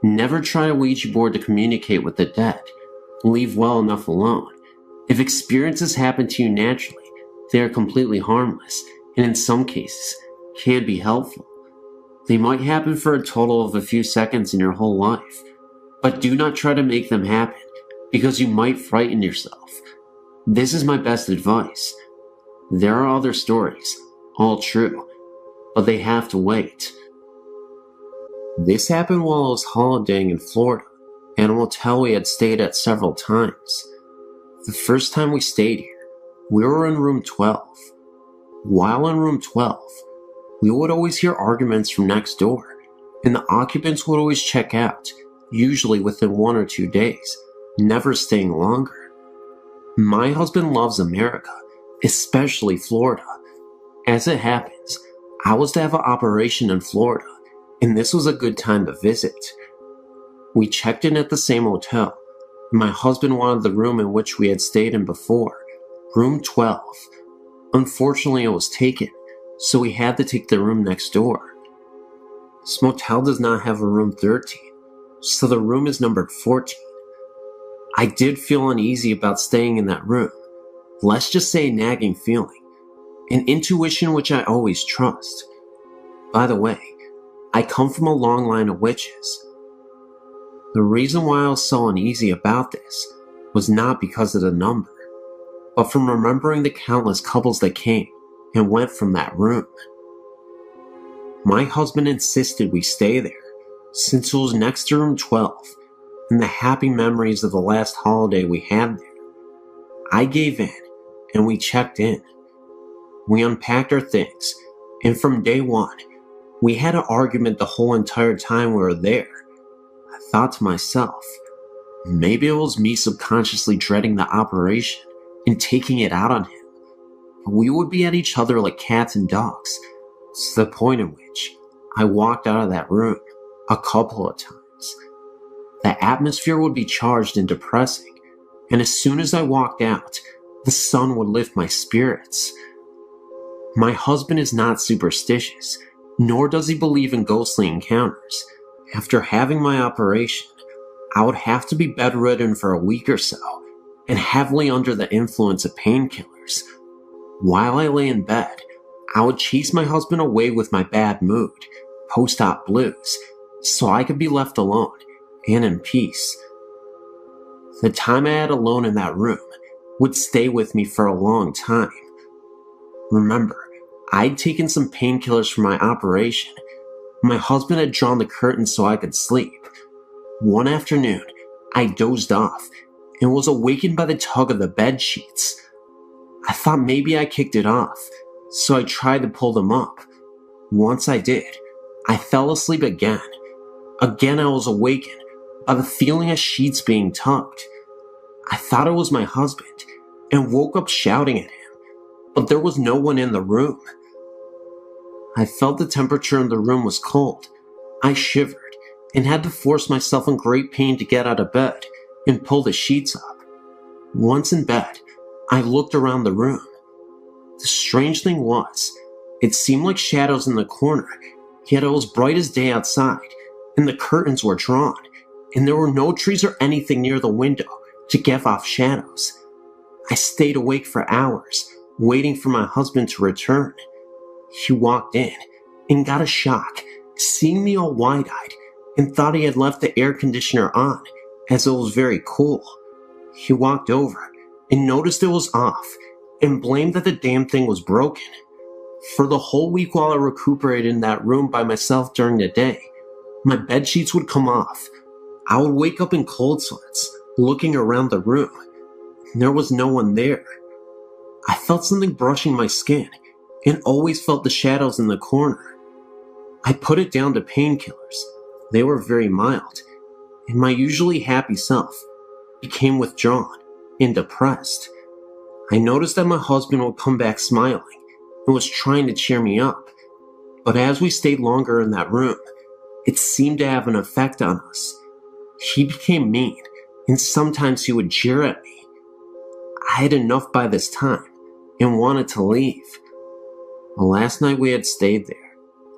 never try a Ouija board to communicate with the dead. Leave well enough alone. If experiences happen to you naturally, they are completely harmless, and in some cases, can be helpful. They might happen for a total of a few seconds in your whole life, but do not try to make them happen because you might frighten yourself. This is my best advice. There are other stories, all true, but they have to wait. This happened while I was holidaying in Florida, at a motel we had stayed at several times. The first time we stayed here, we were in room 12. While in room 12, we would always hear arguments from next door, and the occupants would always check out, usually within 1 or 2 days, never staying longer. My husband loves America, especially Florida. As it happens, I was to have an operation in Florida, and this was a good time to visit. We checked in at the same hotel. My husband wanted the room in which we had stayed in before, room 12. Unfortunately, it was taken, so we had to take the room next door. This motel does not have a room 13, so the room is numbered 14. I did feel uneasy about staying in that room. Let's just say a nagging feeling, an intuition which I always trust. By the way, I come from a long line of witches. The reason why I was so uneasy about this was not because of the number, but from remembering the countless couples that came and went from that room. My husband insisted we stay there, since it was next to room 12, and the happy memories of the last holiday we had there. I gave in, and we checked in. We unpacked our things, and from day one, we had an argument the whole entire time we were there. I thought to myself, maybe it was me subconsciously dreading the operation and taking it out on him. We would be at each other like cats and dogs, to the point in which I walked out of that room a couple of times. The atmosphere would be charged and depressing, and as soon as I walked out, the sun would lift my spirits. My husband is not superstitious, nor does he believe in ghostly encounters. After having my operation, I would have to be bedridden for a week or so, and heavily under the influence of painkillers. While I lay in bed, I would chase my husband away with my bad mood, post-op blues, so I could be left alone and in peace. The time I had alone in that room would stay with me for a long time. Remember, I'd taken some painkillers for my operation. My husband had drawn the curtains so I could sleep. One afternoon, I dozed off and was awakened by the tug of the bed sheets. I thought maybe I kicked it off, so I tried to pull them up. Once I did, I fell asleep again. Again I was awakened by the feeling of sheets being tugged. I thought it was my husband and woke up shouting at him, but there was no one in the room. I felt the temperature in the room was cold. I shivered and had to force myself in great pain to get out of bed and pull the sheets up. Once in bed, I looked around the room. The strange thing was, it seemed like shadows in the corner, yet it was bright as day outside, and the curtains were drawn, and there were no trees or anything near the window to give off shadows. I stayed awake for hours, waiting for my husband to return. He walked in and got a shock, seeing me all wide-eyed, and thought he had left the air conditioner on, as it was very cool. He walked over and noticed it was off, and blamed that the damn thing was broken. For the whole week while I recuperated in that room by myself during the day, my bed sheets would come off. I would wake up in cold sweats, looking around the room. There was no one there. I felt something brushing my skin, and always felt the shadows in the corner. I put it down to painkillers. They were very mild, and my usually happy self became withdrawn and depressed. I noticed that my husband would come back smiling and was trying to cheer me up, but as we stayed longer in that room, it seemed to have an effect on us. He became mean, and sometimes he would jeer at me. I had enough by this time and wanted to leave. The last night we had stayed there,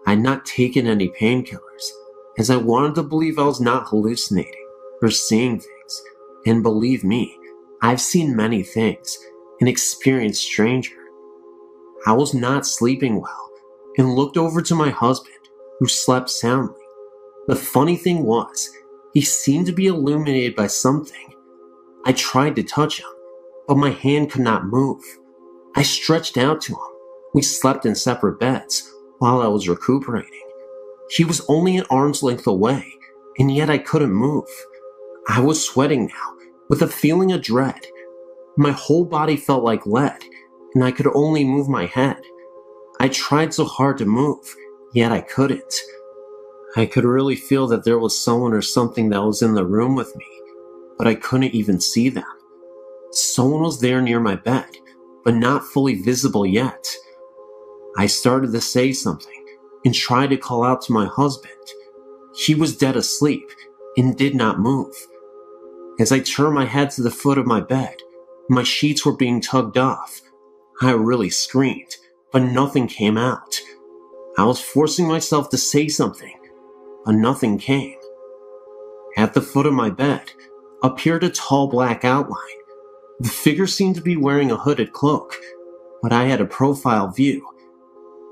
I had not taken any painkillers, as I wanted to believe I was not hallucinating or seeing things, and believe me, I've seen many things and experienced stranger. I was not sleeping well, and looked over to my husband, who slept soundly. The funny thing was, he seemed to be illuminated by something. I tried to touch him, but my hand could not move. I stretched out to him. We slept in separate beds while I was recuperating. He was only an arm's length away, and yet I couldn't move. I was sweating now, with a feeling of dread. My whole body felt like lead, and I could only move my head. I tried so hard to move, yet I couldn't. I could really feel that there was someone or something that was in the room with me, but I couldn't even see them. Someone was there near my bed, but not fully visible yet. I started to say something and tried to call out to my husband. He was dead asleep and did not move. As I turned my head to the foot of my bed, my sheets were being tugged off. I really screamed, but nothing came out. I was forcing myself to say something, but nothing came. At the foot of my bed appeared a tall black outline. The figure seemed to be wearing a hooded cloak, but I had a profile view.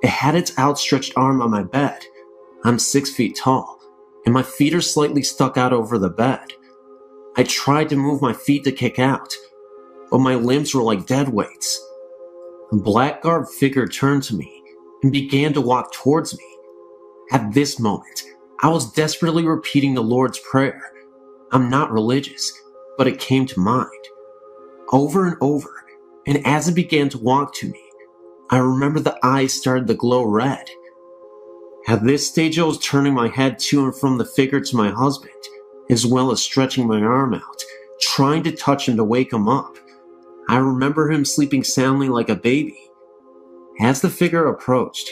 It had its outstretched arm on my bed. I'm 6 feet tall, and my feet are slightly stuck out over the bed. I tried to move my feet to kick out, but my limbs were like dead weights. A black-garbed figure turned to me and began to walk towards me. At this moment, I was desperately repeating the Lord's Prayer. I'm not religious, but it came to mind. Over and over, and as it began to walk to me, I remember the eyes started to glow red. At this stage, I was turning my head to and from the figure to my husband, as well as stretching my arm out, trying to touch him to wake him up. I remember him sleeping soundly like a baby. As the figure approached,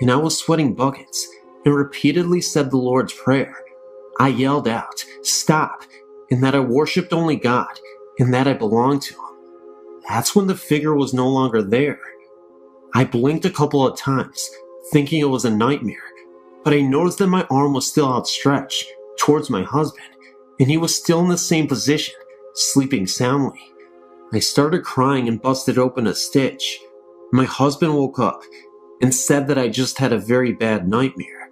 and I was sweating buckets, and repeatedly said the Lord's Prayer, I yelled out, "Stop," and that I worshipped only God, and that I belonged to Him. That's when the figure was no longer there. I blinked a couple of times, thinking it was a nightmare, but I noticed that my arm was still outstretched towards my husband, and he was still in the same position, sleeping soundly. I started crying and busted open a stitch. My husband woke up and said that I just had a very bad nightmare.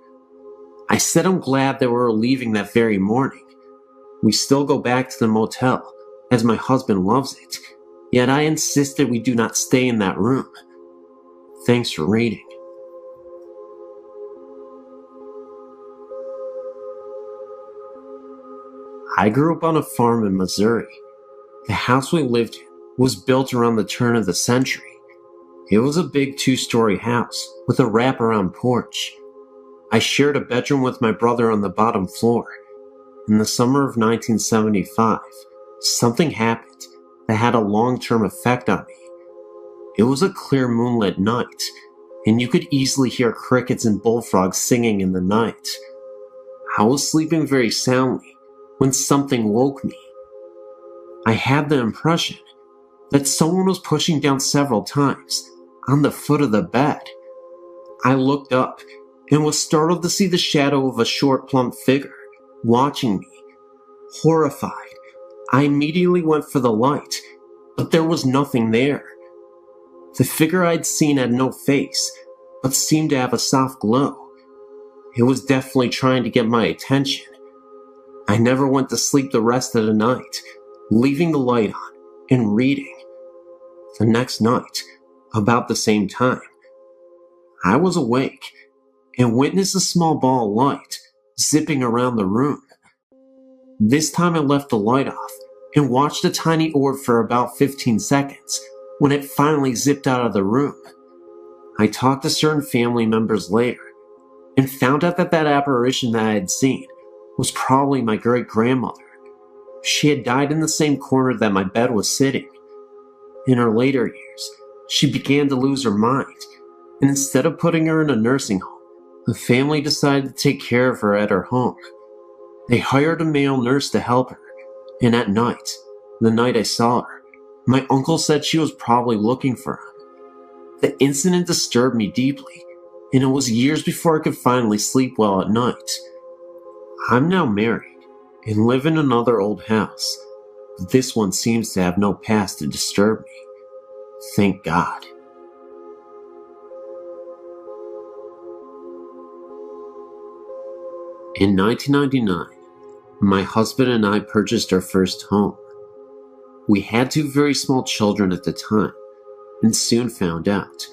I said I'm glad that we were leaving that very morning. We still go back to the motel, as my husband loves it, yet I insisted we do not stay in that room. Thanks for reading. I grew up on a farm in Missouri. The house we lived in was built around the turn of the century. It was a big 2-story house with a wraparound porch. I shared a bedroom with my brother on the bottom floor. In the summer of 1975, something happened that had a long-term effect on me. It was a clear moonlit night, and you could easily hear crickets and bullfrogs singing in the night. I was sleeping very soundly when something woke me. I had the impression that someone was pushing down several times on the foot of the bed. I looked up and was startled to see the shadow of a short, plump figure watching me. Horrified, I immediately went for the light, but there was nothing there. The figure I'd seen had no face, but seemed to have a soft glow. It was definitely trying to get my attention. I never went to sleep the rest of the night, leaving the light on and reading. The next night, about the same time, I was awake and witnessed a small ball of light zipping around the room. This time I left the light off and watched a tiny orb for about 15 seconds when it finally zipped out of the room. I talked to certain family members later and found out that apparition that I had seen was probably my great-grandmother. She had died in the same corner that my bed was sitting. In her later years, she began to lose her mind, and instead of putting her in a nursing home, the family decided to take care of her at her home. They hired a male nurse to help her, and at night, the night I saw her, my uncle said she was probably looking for him. The incident disturbed me deeply, and it was years before I could finally sleep well at night. I'm now married and live in another old house, but this one seems to have no past to disturb me. Thank God. In 1999, my husband and I purchased our first home. We had two very small children at the time, and soon found out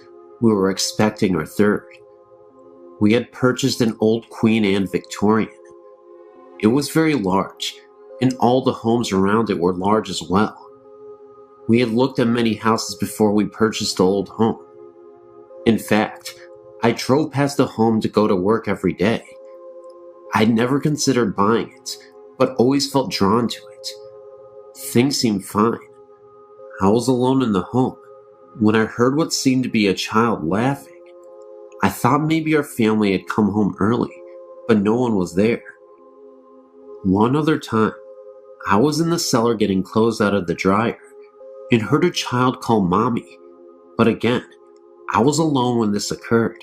we were expecting our third. We had purchased an old Queen Anne Victorian. It was very large, and all the homes around it were large as well. We had looked at many houses before we purchased the old home. In fact, I drove past the home to go to work every day. I'd never considered buying it, but always felt drawn to it. Things seemed fine. I was alone in the home when I heard what seemed to be a child laughing. I thought maybe our family had come home early, but no one was there. One other time, I was in the cellar getting clothes out of the dryer and heard a child call Mommy. But again, I was alone when this occurred,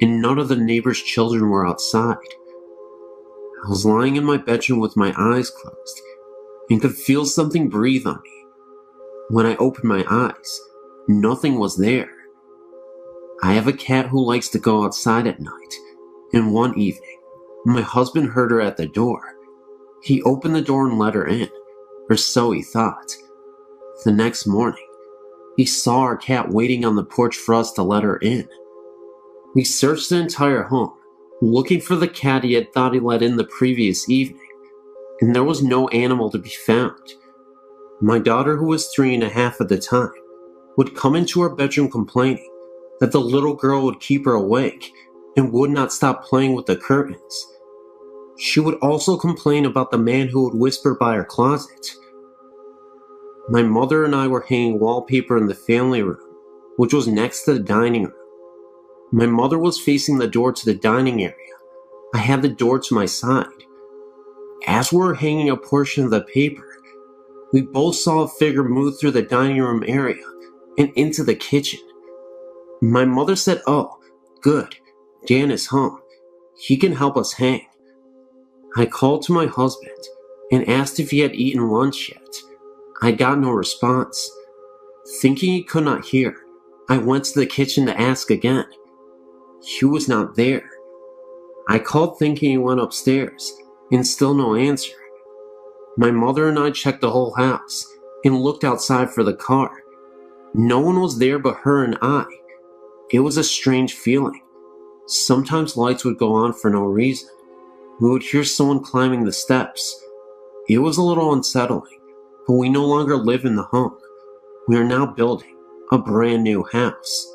and none of the neighbors' children were outside. I was lying in my bedroom with my eyes closed and could feel something breathe on me. When I opened my eyes, nothing was there. I have a cat who likes to go outside at night, and one evening, my husband heard her at the door. He opened the door and let her in, or so he thought. The next morning, he saw our cat waiting on the porch for us to let her in. We searched the entire home, looking for the cat he had thought he let in the previous evening, and there was no animal to be found. My daughter, who was 3.5 at the time, would come into our bedroom complaining that the little girl would keep her awake and would not stop playing with the curtains. She would also complain about the man who would whisper by her closet. My mother and I were hanging wallpaper in the family room, which was next to the dining room. My mother was facing the door to the dining area. I had the door to my side. As we were hanging a portion of the paper, we both saw a figure move through the dining room area and into the kitchen. My mother said, "Oh, good, Dan is home. He can help us hang." I called to my husband and asked if he had eaten lunch yet. I got no response. Thinking he could not hear, I went to the kitchen to ask again. He was not there. I called thinking he went upstairs, and still no answer. My mother and I checked the whole house and looked outside for the car. No one was there but her and I. It was a strange feeling. Sometimes lights would go on for no reason. We would hear someone climbing the steps. It was a little unsettling, but we no longer live in the home. We are now building a brand new house.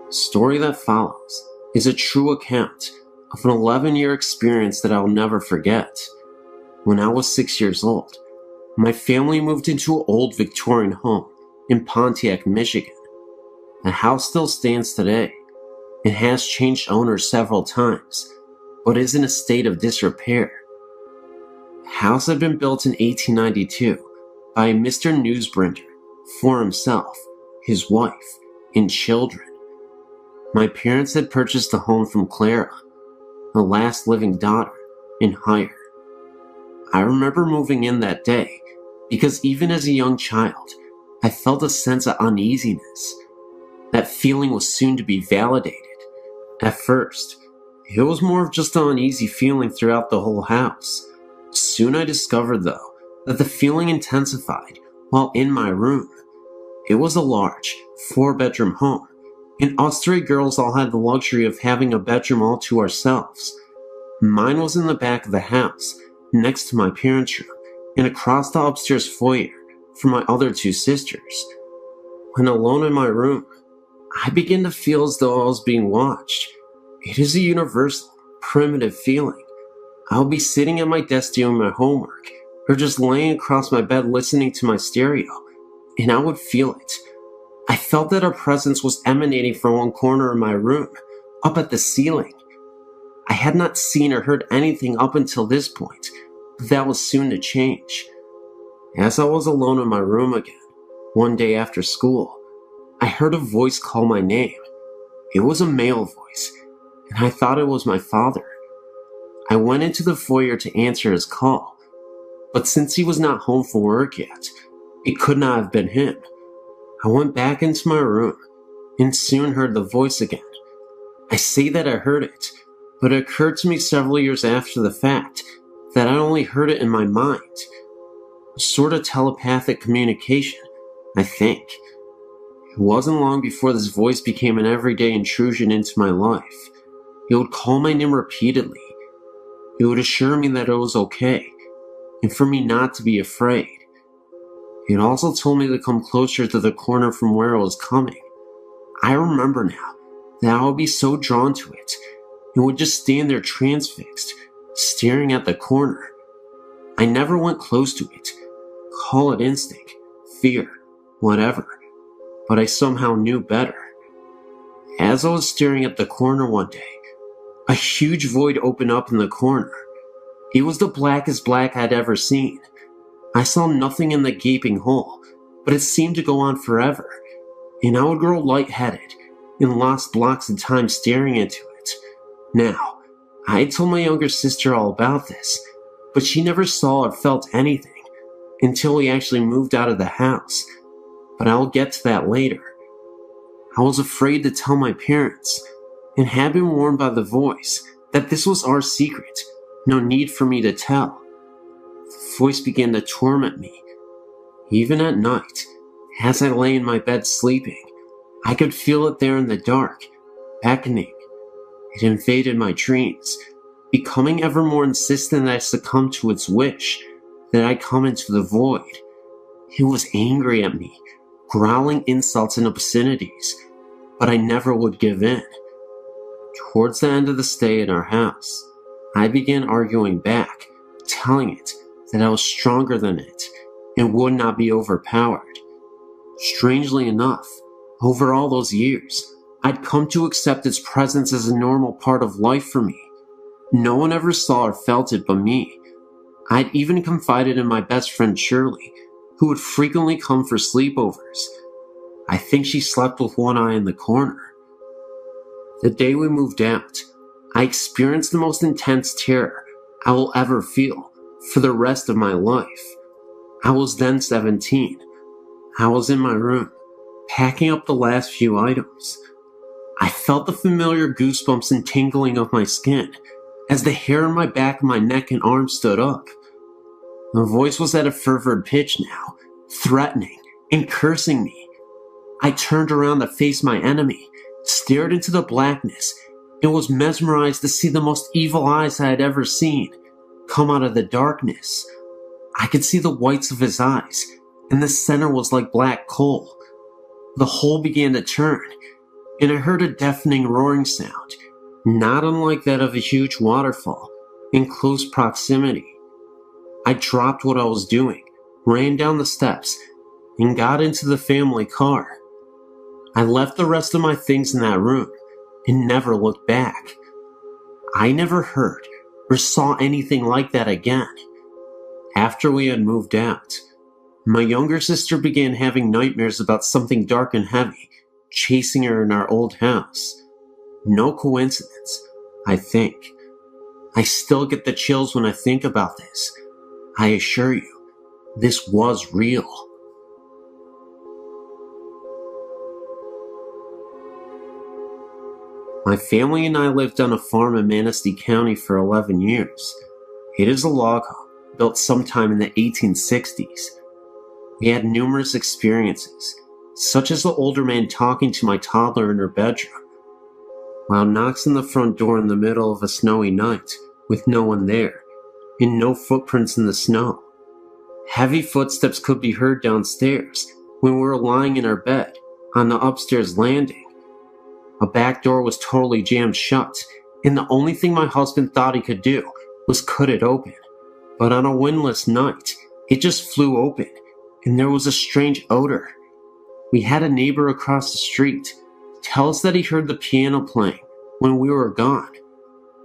The story that follows is a true account of an 11-year experience that I will never forget. When I was 6 years old, my family moved into an old Victorian home in Pontiac, Michigan. The house still stands today. It has changed owners several times, but is in a state of disrepair. The house had been built in 1892 by Mr. Newsbringer for himself, his wife, and children. My parents had purchased the home from Clara, the last living daughter, in hire. I remember moving in that day because even as a young child, I felt a sense of uneasiness. That feeling was soon to be validated. At first, it was more of just an uneasy feeling throughout the whole house. Soon I discovered, though, that the feeling intensified while in my room. It was a large, 4-bedroom home, and us 3 girls all had the luxury of having a bedroom all to ourselves. Mine was in the back of the house, next to my parents' room, and across the upstairs foyer from my other 2 sisters. When alone in my room, I began to feel as though I was being watched. It is a universal, primitive feeling. I'll be sitting at my desk doing my homework, or just laying across my bed listening to my stereo, and I would feel it. I felt that a presence was emanating from one corner of my room, up at the ceiling. I had not seen or heard anything up until this point, but that was soon to change. As I was alone in my room again, one day after school, I heard a voice call my name. It was a male voice, and I thought it was my father. I went into the foyer to answer his call, but since he was not home from work yet, it could not have been him. I went back into my room and soon heard the voice again. I say that I heard it, but it occurred to me several years after the fact that I only heard it in my mind. A sort of telepathic communication, I think. It wasn't long before this voice became an everyday intrusion into my life. It would call my name repeatedly. It would assure me that it was okay, and for me not to be afraid. It also told me to come closer to the corner from where it was coming. I remember now that I would be so drawn to it, and would just stand there transfixed, staring at the corner. I never went close to it. Call it instinct, fear, whatever, but I somehow knew better. As I was staring at the corner one day, a huge void opened up in the corner. It was the blackest black I'd ever seen. I saw nothing in the gaping hole, but it seemed to go on forever, and I would grow lightheaded and lost blocks of time staring into it. Now, I had told my younger sister all about this, but she never saw or felt anything until we actually moved out of the house, but I'll get to that later. I was afraid to tell my parents, and had been warned by the voice that this was our secret, no need for me to tell. The voice began to torment me. Even at night, as I lay in my bed sleeping, I could feel it there in the dark, beckoning. It invaded my dreams, becoming ever more insistent that I succumb to its wish, that I come into the void. It was angry at me, growling insults and obscenities, but I never would give in. Towards the end of the stay in our house, I began arguing back, telling it that I was stronger than it and would not be overpowered. Strangely enough, over all those years, I'd come to accept its presence as a normal part of life for me. No one ever saw or felt it but me. I'd even confided in my best friend Shirley, who would frequently come for sleepovers. I think she slept with one eye in the corner. The day we moved out, I experienced the most intense terror I will ever feel for the rest of my life. I was then 17. I was in my room, packing up the last few items. I felt the familiar goosebumps and tingling of my skin as the hair on my back of my neck and arms stood up. The voice was at a fervid pitch now, threatening and cursing me. I turned around to face my enemy, stared into the blackness, and was mesmerized to see the most evil eyes I had ever seen come out of the darkness. I could see the whites of his eyes, and the center was like black coal. The whole began to turn, and I heard a deafening roaring sound, not unlike that of a huge waterfall, in close proximity. I dropped what I was doing, ran down the steps, and got into the family car. I left the rest of my things in that room, and never looked back. I never heard or saw anything like that again. After we had moved out, my younger sister began having nightmares about something dark and heavy chasing her in our old house. No coincidence, I think. I still get the chills when I think about this. I assure you, this was real. My family and I lived on a farm in Manistee County for 11 years. It is a log home, built sometime in the 1860s. We had numerous experiences, such as the older man talking to my toddler in her bedroom, while knocks on the front door in the middle of a snowy night with no one there, and no footprints in the snow. Heavy footsteps could be heard downstairs when we were lying in our bed on the upstairs landing. A back door was totally jammed shut, and the only thing my husband thought he could do was cut it open. But on a windless night, it just flew open, and there was a strange odor. We had a neighbor across the street tell us that he heard the piano playing when we were gone.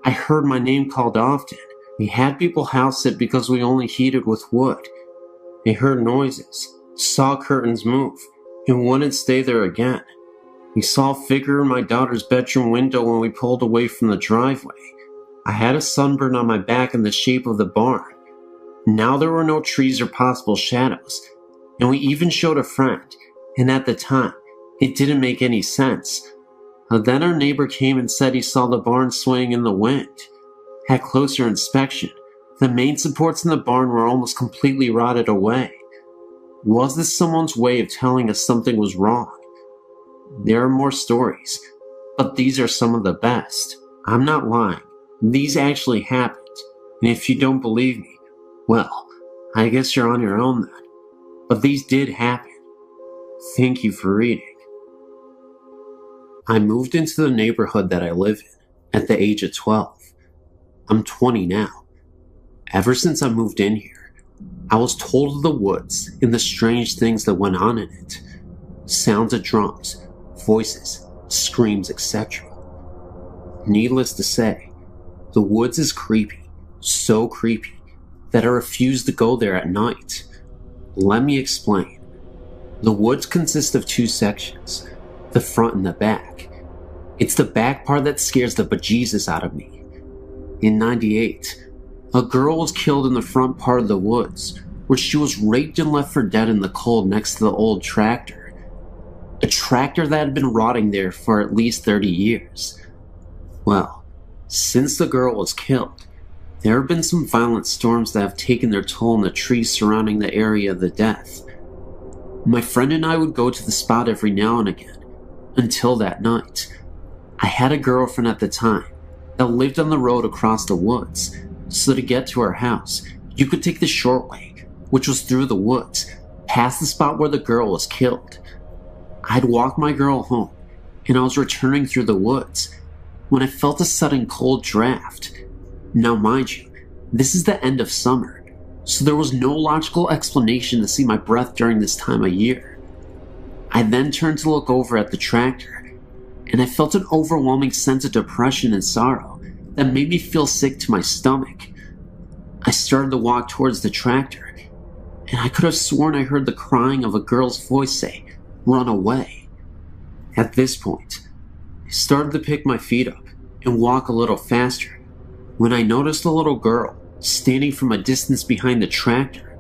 I heard my name called often. We had people house sit because we only heated with wood. They heard noises, saw curtains move, and wouldn't stay there again. We saw a figure in my daughter's bedroom window when we pulled away from the driveway. I had a sunburn on my back in the shape of the barn. Now there were no trees or possible shadows, and we even showed a friend, and at the time, It didn't make any sense. Then our neighbor came and said he saw the barn swaying in the wind. At closer inspection, the main supports in the barn were almost completely rotted away. Was this someone's way of telling us something was wrong? There are more stories, but these are some of the best. I'm not lying. These actually happened. And if you don't believe me, well, I guess you're on your own then. But these did happen. Thank you for reading. I moved into the neighborhood that I live in at the age of 12. I'm 20 now. Ever since I moved in here, I was told of the woods and the strange things that went on in it. Sounds of drums, voices, screams, etc. Needless to say, the woods is creepy, so creepy that I refuse to go there at night. Let me explain. The woods consist of two sections, the front and the back. It's the back part that scares the bejesus out of me. In '98, a girl was killed in the front part of the woods, where she was raped and left for dead in the cold next to the old tractor. A tractor that had been rotting there for at least 30 years. Well, since the girl was killed, there have been some violent storms that have taken their toll on the trees surrounding the area of the death. My friend and I would go to the spot every now and again, until that night. I had a girlfriend at the time that lived on the road across the woods, so to get to her house, you could take the short way, which was through the woods, past the spot where the girl was killed. I'd walk my girl home, and I was returning through the woods, when I felt a sudden cold draft. Now mind you, this is the end of summer, so there was no logical explanation to see my breath during this time of year. I then turned to look over at the tractor, and I felt an overwhelming sense of depression and sorrow that made me feel sick to my stomach. I started to walk towards the tractor, and I could have sworn I heard the crying of a girl's voice say, "Run away." At this point, I started to pick my feet up and walk a little faster, when I noticed a little girl standing from a distance behind the tractor.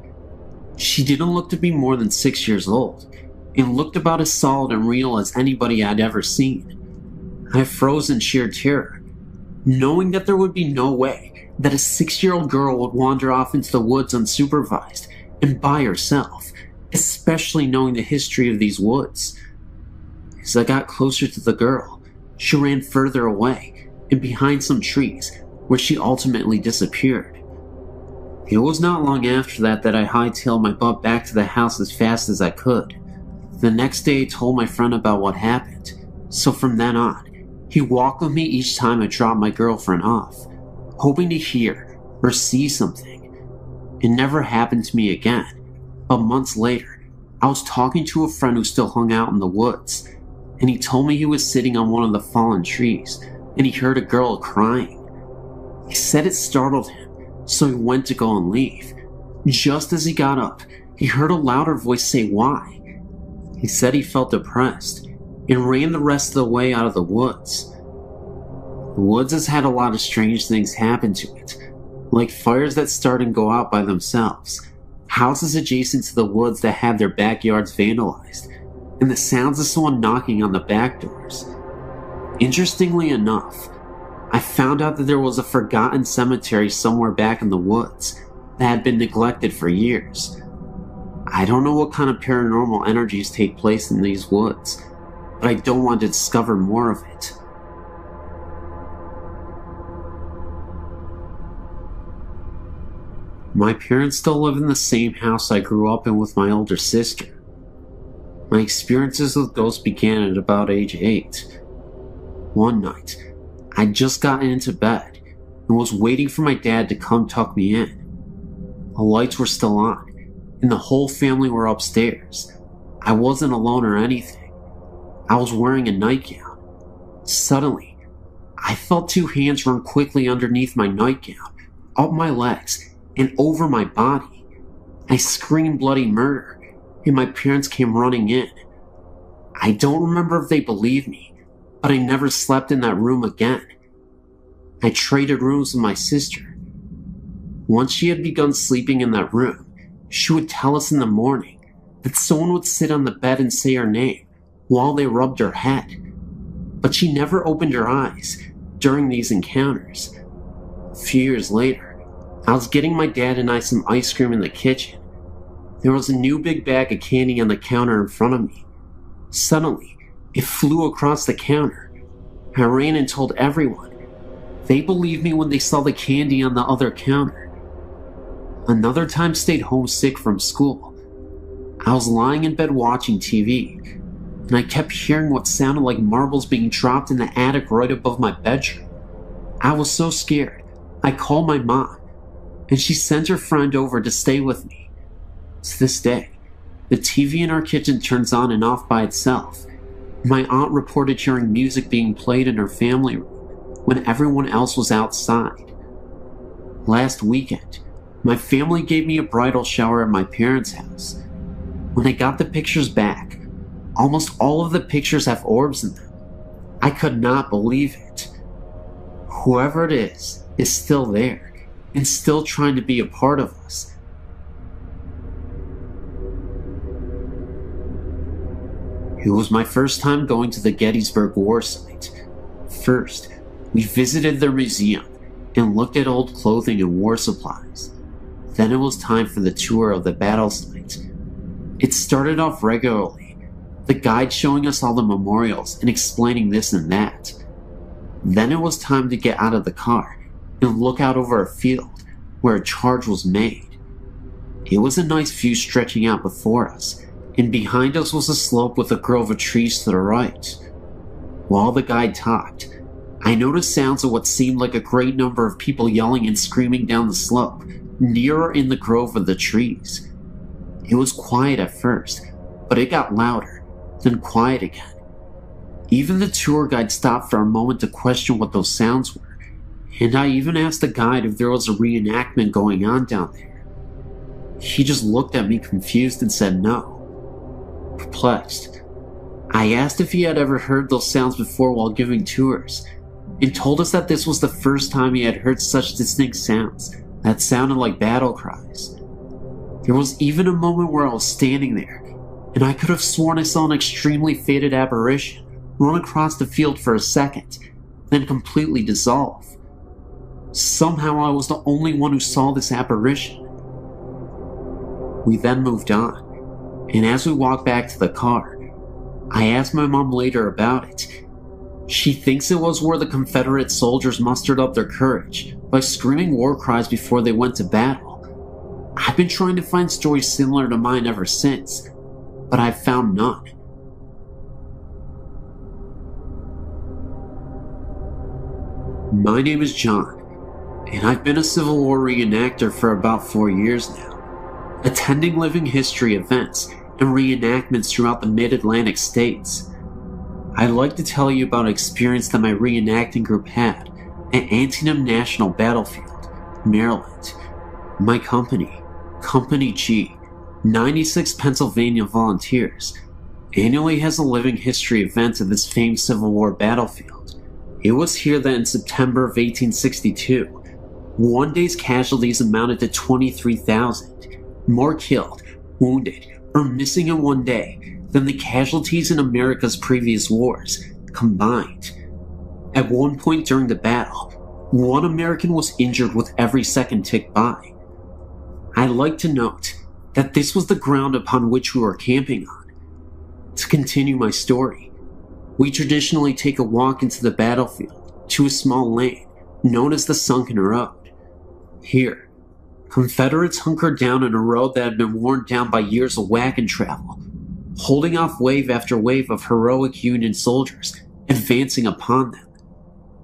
She didn't look to be more than 6 years old, and looked about as solid and real as anybody I'd ever seen. I froze in sheer terror, knowing that there would be no way that a 6-year-old girl would wander off into the woods unsupervised and by herself, especially knowing the history of these woods. As I got closer to the girl, she ran further away and behind some trees, where she ultimately disappeared. It was not long after that I hightailed my butt back to the house as fast as I could. The next day I told my friend about what happened, so from then on, he walked with me each time I dropped my girlfriend off, hoping to hear or see something. It never happened to me again, but months later, I was talking to a friend who still hung out in the woods, and he told me he was sitting on one of the fallen trees, and he heard a girl crying. He said it startled him, so he went to go and leave. Just as he got up, he heard a louder voice say why. He said he felt depressed, and ran the rest of the way out of the woods. The woods has had a lot of strange things happen to it, like fires that start and go out by themselves, houses adjacent to the woods that have their backyards vandalized, and the sounds of someone knocking on the back doors. Interestingly enough, I found out that there was a forgotten cemetery somewhere back in the woods that had been neglected for years. I don't know what kind of paranormal energies take place in these woods, but I don't want to discover more of it. My parents still live in the same house I grew up in with my older sister. My experiences with ghosts began at about age 8. One night, I'd just gotten into bed and was waiting for my dad to come tuck me in. The lights were still on, and the whole family were upstairs. I wasn't alone or anything. I was wearing a nightgown. Suddenly, I felt 2 hands run quickly underneath my nightgown, up my legs, and over my body. I screamed bloody murder, and my parents came running in. I don't remember if they believed me, but I never slept in that room again. I traded rooms with my sister. Once she had begun sleeping in that room, she would tell us in the morning that someone would sit on the bed and say her name while they rubbed her head. But she never opened her eyes during these encounters. A few years later, I was getting my dad and I some ice cream in the kitchen. There was a new big bag of candy on the counter in front of me. Suddenly, it flew across the counter. I ran and told everyone. They believed me when they saw the candy on the other counter. Another time stayed homesick from school. I was lying in bed watching TV, and I kept hearing what sounded like marbles being dropped in the attic right above my bedroom. I was so scared, I called my mom, and she sent her friend over to stay with me. To this day, the TV in our kitchen turns on and off by itself. My aunt reported hearing music being played in her family room when everyone else was outside. Last weekend, my family gave me a bridal shower at my parents' house. When I got the pictures back, almost all of the pictures have orbs in them. I could not believe it. Whoever it is still there and still trying to be a part of us. It was my first time going to the Gettysburg War site. First, we visited their museum and looked at old clothing and war supplies. Then it was time for the tour of the battle site. It started off regularly, the guide showing us all the memorials and explaining this and that. Then it was time to get out of the car and look out over a field where a charge was made. It was a nice view stretching out before us, and behind us was a slope with a grove of trees to the right. While the guide talked, I noticed sounds of what seemed like a great number of people yelling and screaming down the slope, nearer in the grove of the trees. It was quiet at first, but it got louder, then quiet again. Even the tour guide stopped for a moment to question what those sounds were, and I even asked the guide if there was a reenactment going on down there. He just looked at me confused and said no. Perplexed, I asked if he had ever heard those sounds before while giving tours, and told us that this was the first time he had heard such distinct sounds that sounded like battle cries. There was even a moment where I was standing there, and I could have sworn I saw an extremely faded apparition run across the field for a second, then completely dissolve. Somehow I was the only one who saw this apparition. We then moved on, and as we walked back to the car, I asked my mom later about it. She thinks it was where the Confederate soldiers mustered up their courage by screaming war cries before they went to battle. I've been trying to find stories similar to mine ever since, but I've found none. My name is John, and I've been a Civil War reenactor for about 4 years now, attending living history events and reenactments throughout the mid-Atlantic states. I'd like to tell you about an experience that my reenacting group had at Antietam National Battlefield, Maryland. My company, Company G, 96 Pennsylvania Volunteers, annually has a living history event at this famed Civil War battlefield. It was here that in September of 1862, one day's casualties amounted to 23,000, more killed, wounded, or missing in one day than the casualties in America's previous wars combined. At one point during the battle, one American was injured with every second ticked by. I'd like to note that this was the ground upon which we were camping on. To continue my story, we traditionally take a walk into the battlefield to a small lane known as the Sunken Road. Here, Confederates hunkered down on a road that had been worn down by years of wagon travel, holding off wave after wave of heroic Union soldiers advancing upon them.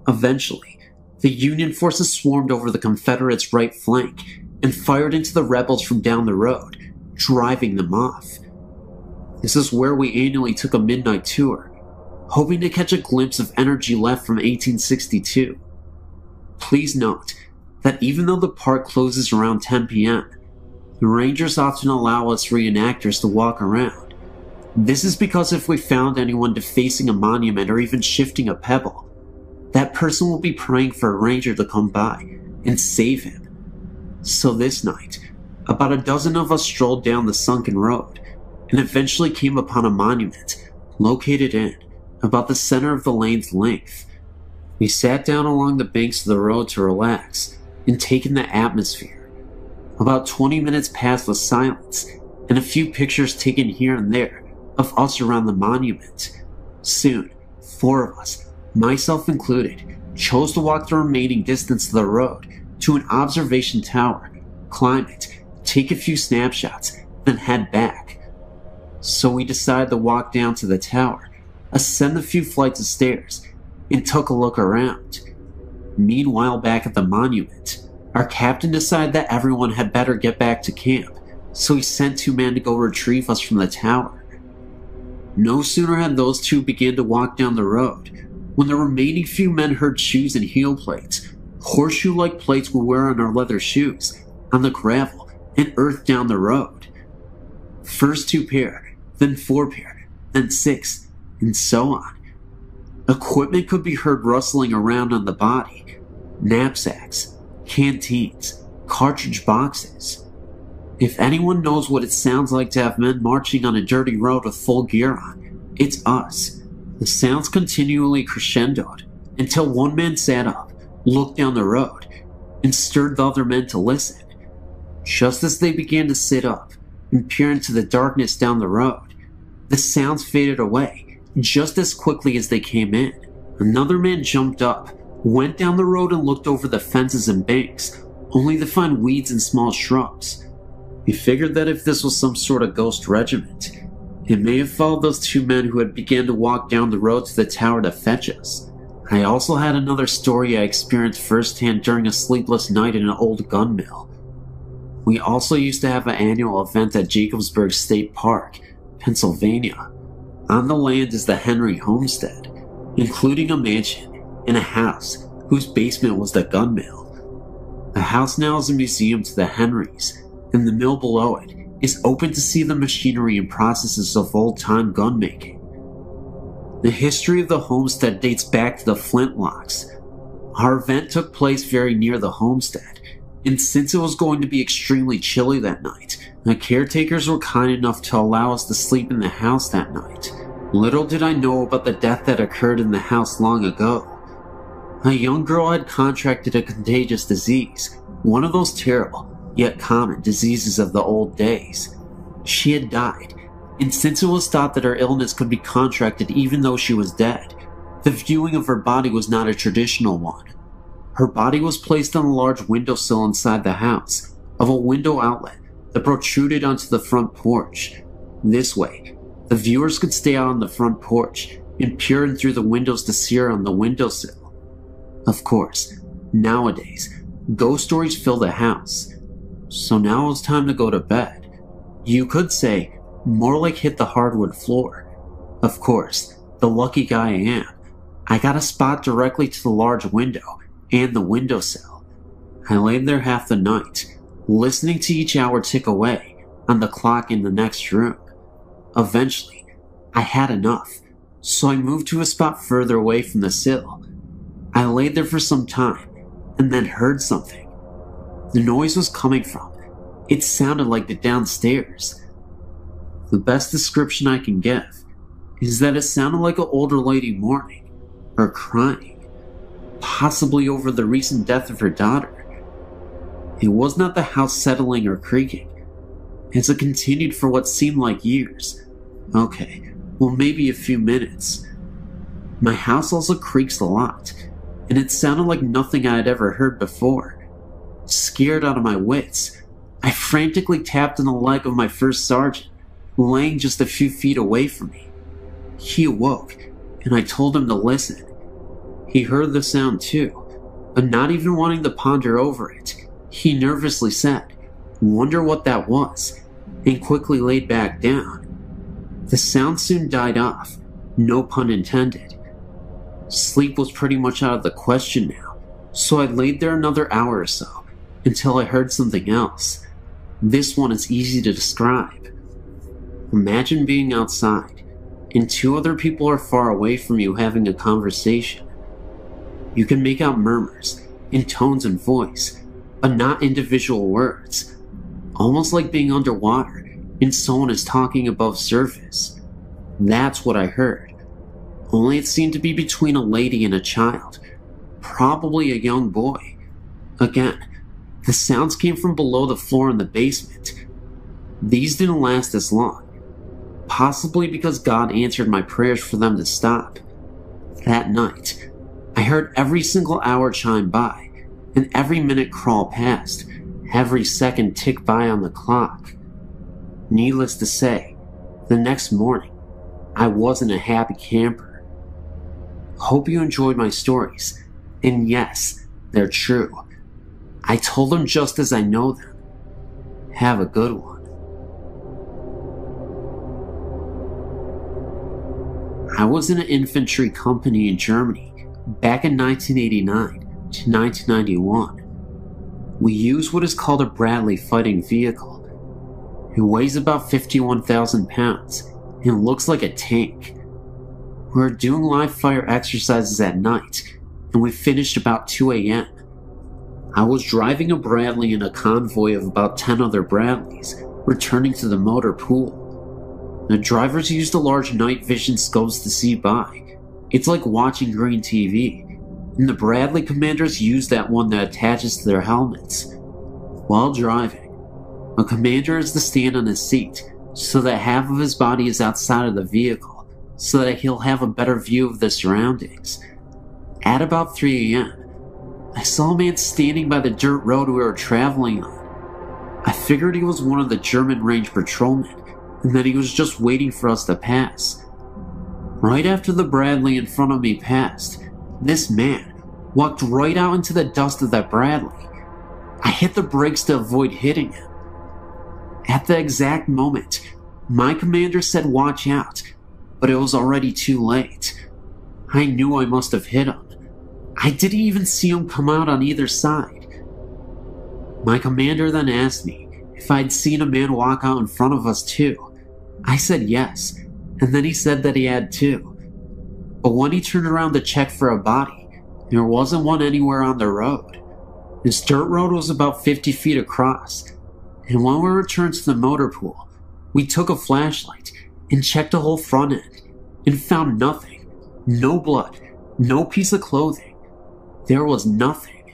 Eventually, the Union forces swarmed over the Confederates' right flank and fired into the rebels from down the road, driving them off. This is where we annually took a midnight tour, hoping to catch a glimpse of energy left from 1862. Please note that even though the park closes around 10 p.m., the rangers often allow us reenactors to walk around. This is because if we found anyone defacing a monument or even shifting a pebble, that person will be praying for a ranger to come by and save him. So this night, about a dozen of us strolled down the sunken road and eventually came upon a monument located in about the center of the lane's length. We sat down along the banks of the road to relax and take in the atmosphere. About 20 minutes passed with silence and a few pictures taken here and there of us around the monument. Soon, 4 of us, myself included, chose to walk the remaining distance of the road to an observation tower, climb it, take a few snapshots, then head back. So we decided to walk down to the tower, ascend a few flights of stairs, and took a look around. Meanwhile, back at the monument, our captain decided that everyone had better get back to camp, so he sent 2 men to go retrieve us from the tower. No sooner had those 2 begun to walk down the road, when the remaining few men heard shoes and heel plates, horseshoe-like plates we wear on our leather shoes, on the gravel and earth down the road. First 2 pair, then 4 pair, then 6, and so on. Equipment could be heard rustling around on the body: knapsacks, canteens, cartridge boxes. If anyone knows what it sounds like to have men marching on a dirty road with full gear on, it's us. The sounds continually crescendoed until one man sat up, looked down the road, and stirred the other men to listen. Just as they began to sit up and peer into the darkness down the road, the sounds faded away just as quickly as they came in. Another man jumped up, went down the road and looked over the fences and banks, only to find weeds and small shrubs. He figured that if this was some sort of ghost regiment, it may have followed those 2 men who had begun to walk down the road to the tower to fetch us. I also had another story I experienced firsthand during a sleepless night in an old gun mill. We also used to have an annual event at Jacobsburg State Park, Pennsylvania. On the land is the Henry Homestead, including a mansion and a house whose basement was the gun mill. The house now is a museum to the Henrys, and the mill below it is open to see the machinery and processes of old-time gun making. The history of the homestead dates back to the Flintlocks. Our event took place very near the homestead, and since it was going to be extremely chilly that night, the caretakers were kind enough to allow us to sleep in the house that night. Little did I know about the death that occurred in the house long ago. A young girl had contracted a contagious disease, one of those terrible, yet common diseases of the old days. She had died, and since it was thought that her illness could be contracted even though she was dead, the viewing of her body was not a traditional one. Her body was placed on a large windowsill inside the house, of a window outlet that protruded onto the front porch. This way, the viewers could stay out on the front porch and peer in through the windows to see her on the windowsill. Of course, nowadays, ghost stories fill the house. So now it was time to go to bed. You could say, more like hit the hardwood floor. Of course, the lucky guy I am, I got a spot directly to the large window and the windowsill. I laid there half the night, listening to each hour tick away on the clock in the next room. Eventually, I had enough, so I moved to a spot further away from the sill. I laid there for some time, and then heard something. The noise was coming from, it sounded like the downstairs. The best description I can give is that it sounded like an older lady mourning, or crying, possibly over the recent death of her daughter. It was not the house settling or creaking, as it continued for what seemed like years. Okay, well, maybe a few minutes. My house also creaks a lot, and it sounded like nothing I had ever heard before. Scared out of my wits, I frantically tapped on the leg of my first sergeant, laying just a few feet away from me. He awoke, and I told him to listen. He heard the sound too, but not even wanting to ponder over it, he nervously said, "Wonder what that was," and quickly laid back down. The sound soon died off, no pun intended. Sleep was pretty much out of the question now, so I laid there another hour or so, until I heard something else. This one is easy to describe. Imagine being outside, and 2 other people are far away from you having a conversation. You can make out murmurs, in tones and voice, but not individual words, almost like being underwater and someone is talking above surface. That's what I heard. Only it seemed to be between a lady and a child, probably a young boy. Again, the sounds came from below the floor in the basement. These didn't last as long, possibly because God answered my prayers for them to stop. That night, I heard every single hour chime by, and every minute crawl past, every second tick by on the clock. Needless to say, the next morning, I wasn't a happy camper. Hope you enjoyed my stories, and yes, they're true. I told them just as I know them. Have a good one. I was in an infantry company in Germany back in 1989 to 1991. We used what is called a Bradley fighting vehicle. It weighs about 51,000 pounds and looks like a tank. We were doing live fire exercises at night, and we finished about 2 a.m. I was driving a Bradley in a convoy of about 10 other Bradleys, returning to the motor pool. The drivers used a large night vision scopes to see by. It's like watching green TV, and the Bradley commanders use that one that attaches to their helmets. While driving, a commander is to stand on his seat so that half of his body is outside of the vehicle, so that he'll have a better view of the surroundings. At about 3 a.m., I saw a man standing by the dirt road we were traveling on. I figured he was one of the German range patrolmen, and that he was just waiting for us to pass. Right after the Bradley in front of me passed, this man walked right out into the dust of that Bradley. I hit the brakes to avoid hitting him. At the exact moment, my commander said watch out, but it was already too late. I knew I must have hit him. I didn't even see him come out on either side. My commander then asked me if I'd seen a man walk out in front of us too. I said yes, and then he said that he had too. But when he turned around to check for a body, there wasn't one anywhere on the road. This dirt road was about 50 feet across, and when we returned to the motor pool, we took a flashlight and checked the whole front end and found nothing. No blood, no piece of clothing. There was nothing.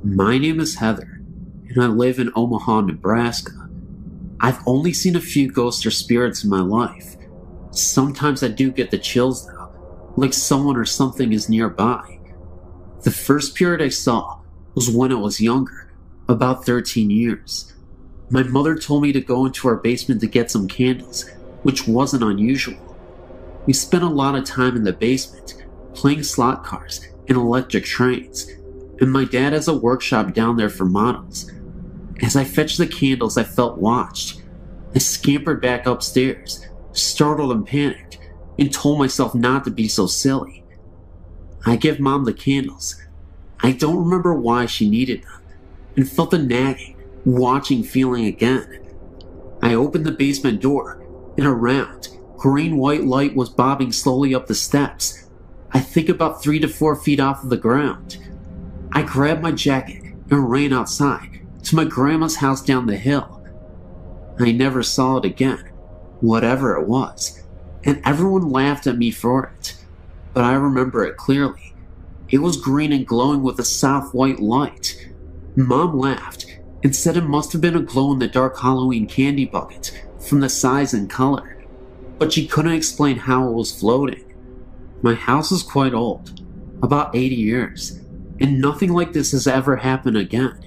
My name is Heather, and I live in Omaha, Nebraska. I've only seen a few ghosts or spirits in my life. Sometimes I do get the chills though, like someone or something is nearby. The first spirit I saw was when I was younger, about 13 years. My mother told me to go into our basement to get some candles, which wasn't unusual. We spent a lot of time in the basement, playing slot cars and electric trains, and my dad has a workshop down there for models. As I fetched the candles, I felt watched. I scampered back upstairs, startled and panicked, and told myself not to be so silly. I give Mom the candles. I don't remember why she needed them, and felt the nagging, watching feeling again. I opened the basement door, and a round, green-white light was bobbing slowly up the steps, I think about 3 to 4 feet off of the ground. I grabbed my jacket and ran outside to my grandma's house down the hill. I never saw it again, whatever it was, and everyone laughed at me for it, but I remember it clearly. It was green and glowing with a soft white light. Mom laughed and said it must have been a glow-in-the-dark Halloween candy bucket from the size and color, but she couldn't explain how it was floating. My house is quite old, about 80 years, and nothing like this has ever happened again.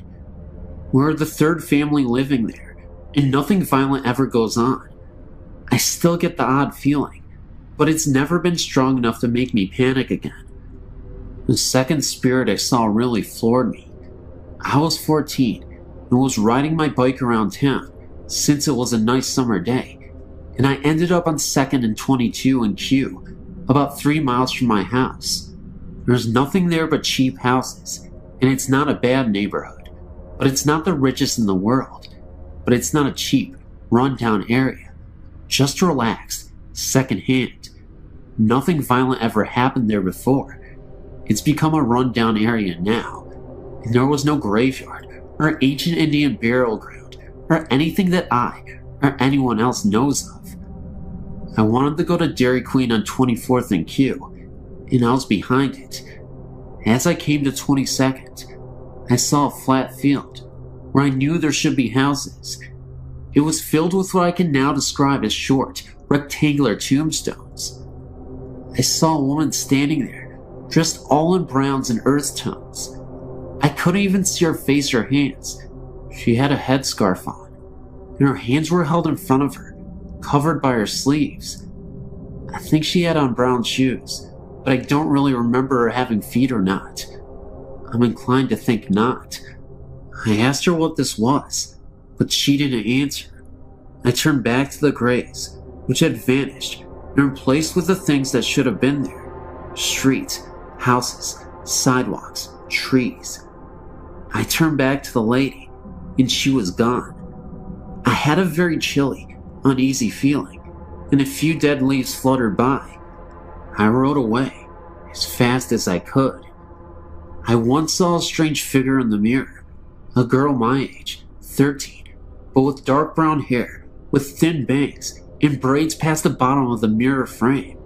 We're the third family living there, and nothing violent ever goes on. I still get the odd feeling, but it's never been strong enough to make me panic again. The second spirit I saw really floored me. I was 14 and was riding my bike around town since it was a nice summer day, and I ended up on 2nd and 22 in Q, about 3 miles from my house. There's nothing there but cheap houses, and it's not a bad neighborhood, but it's not the richest in the world. But it's not a cheap, run-down area. Just relaxed, second-hand. Nothing violent ever happened there before. It's become a run-down area now, and there was no graveyard or ancient Indian burial ground or anything that I or anyone else knows of. I wanted to go to Dairy Queen on 24th and Q, and I was behind it. As I came to 22nd, I saw a flat field where I knew there should be houses. It was filled with what I can now describe as short, rectangular tombstones. I saw a woman standing there, dressed all in browns and earth tones. I couldn't even see her face or hands. She had a headscarf on, and her hands were held in front of her, covered by her sleeves. I think she had on brown shoes, but I don't really remember her having feet or not. I'm inclined to think not. I asked her what this was, but she didn't answer. I turned back to the graves, which had vanished and replaced with the things that should have been there. Streets, houses, sidewalks, trees. I turned back to the lady, and she was gone. I had a very chilly, uneasy feeling, and a few dead leaves fluttered by. I rode away as fast as I could. I once saw a strange figure in the mirror, a girl my age, 13, but with dark brown hair, with thin bangs and braids past the bottom of the mirror frame.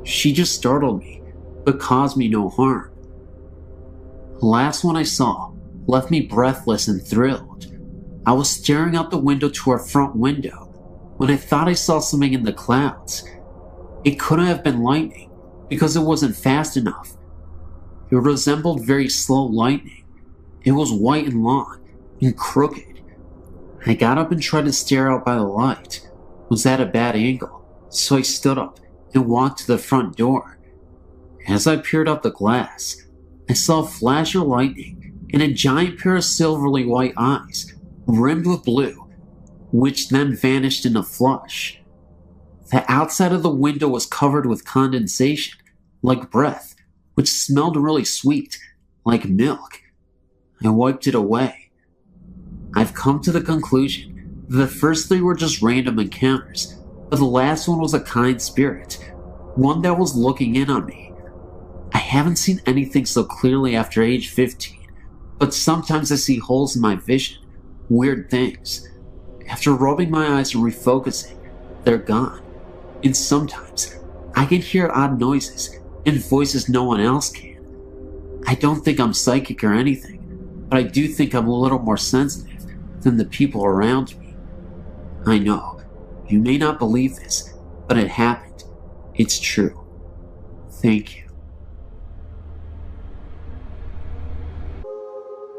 She just startled me, but caused me no harm. The last one I saw left me breathless and thrilled. I was staring out the window to our front window when I thought I saw something in the clouds. It couldn't have been lightning because it wasn't fast enough. It resembled very slow lightning. It was white and long and crooked. I got up and tried to stare out by the light. It was at a bad angle, so I stood up and walked to the front door. As I peered out the glass, I saw a flash of lightning and a giant pair of silvery white eyes, rimmed with blue, which then vanished in a flush. The outside of the window was covered with condensation, like breath, which smelled really sweet, like milk. I wiped it away. I've come to the conclusion that the first three were just random encounters, but the last one was a kind spirit, one that was looking in on me. I haven't seen anything so clearly after age 15, but sometimes I see holes in my vision, weird things. After rubbing my eyes and refocusing, they're gone. And sometimes I can hear odd noises and voices no one else can. I don't think I'm psychic or anything, but I do think I'm a little more sensitive than the people around me. I know, you may not believe this, but it happened. It's true. Thank you.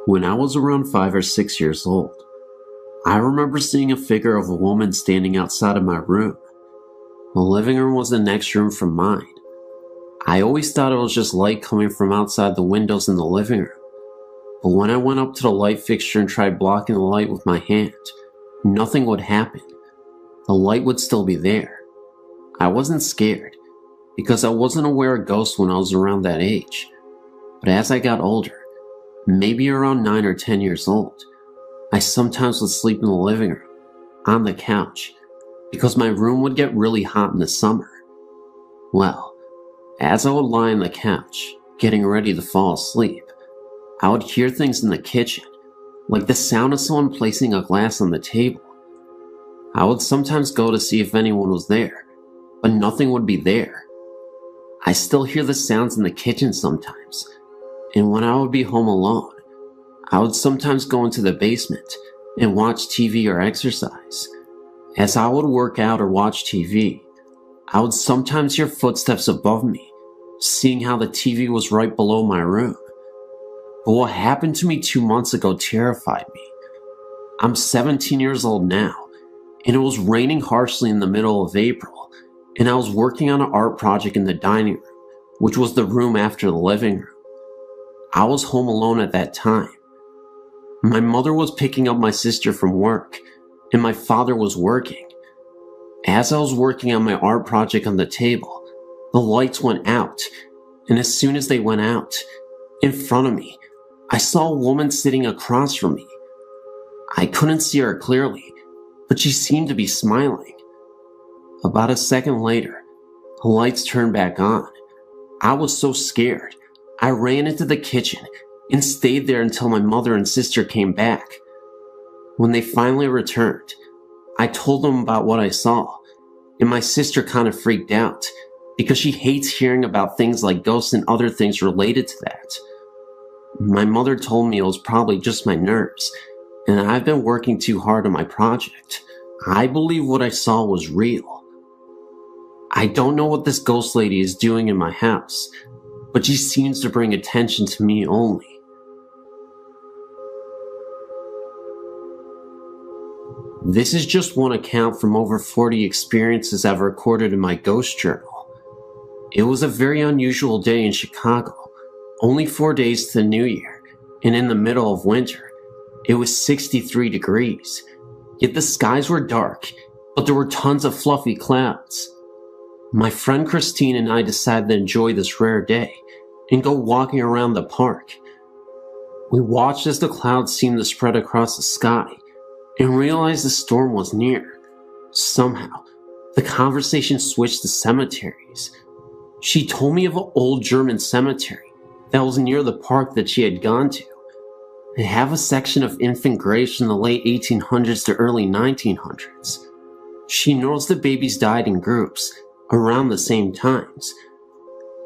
When I was around 5 or 6 years old, I remember seeing a figure of a woman standing outside of my room. The living room was the next room from mine. I always thought it was just light coming from outside the windows in the living room. But when I went up to the light fixture and tried blocking the light with my hand, nothing would happen. The light would still be there. I wasn't scared, because I wasn't aware of ghosts when I was around that age. But as I got older, maybe around 9 or 10 years old, I sometimes would sleep in the living room, on the couch, because my room would get really hot in the summer. Well, as I would lie on the couch, getting ready to fall asleep, I would hear things in the kitchen, like the sound of someone placing a glass on the table. I would sometimes go to see if anyone was there, but nothing would be there. I still hear the sounds in the kitchen sometimes, and when I would be home alone, I would sometimes go into the basement and watch TV or exercise. As I would work out or watch TV, I would sometimes hear footsteps above me, seeing how the TV was right below my room. But what happened to me 2 months ago terrified me. I'm 17 years old now, and it was raining harshly in the middle of April, and I was working on an art project in the dining room, which was the room after the living room. I was home alone at that time. My mother was picking up my sister from work, and my father was working. As I was working on my art project on the table, the lights went out, and as soon as they went out, in front of me, I saw a woman sitting across from me. I couldn't see her clearly, but she seemed to be smiling. About a second later, the lights turned back on. I was so scared, I ran into the kitchen and stayed there until my mother and sister came back. When they finally returned, I told them about what I saw, and my sister kind of freaked out because she hates hearing about things like ghosts and other things related to that. My mother told me it was probably just my nerves, and I've been working too hard on my project. I believe what I saw was real. I don't know what this ghost lady is doing in my house, but she seems to bring attention to me only. This is just one account from over 40 experiences I've recorded in my ghost journal. It was a very unusual day in Chicago, only 4 days to the new year, and in the middle of winter. It was 63 degrees, yet the skies were dark, but there were tons of fluffy clouds. My friend Christine and I decided to enjoy this rare day and go walking around the park. We watched as the clouds seemed to spread across the sky and realized the storm was near. Somehow, the conversation switched to cemeteries. She told me of an old German cemetery that was near the park that she had gone to. They have a section of infant graves from the late 1800s to early 1900s. She knows the babies died in groups around the same times.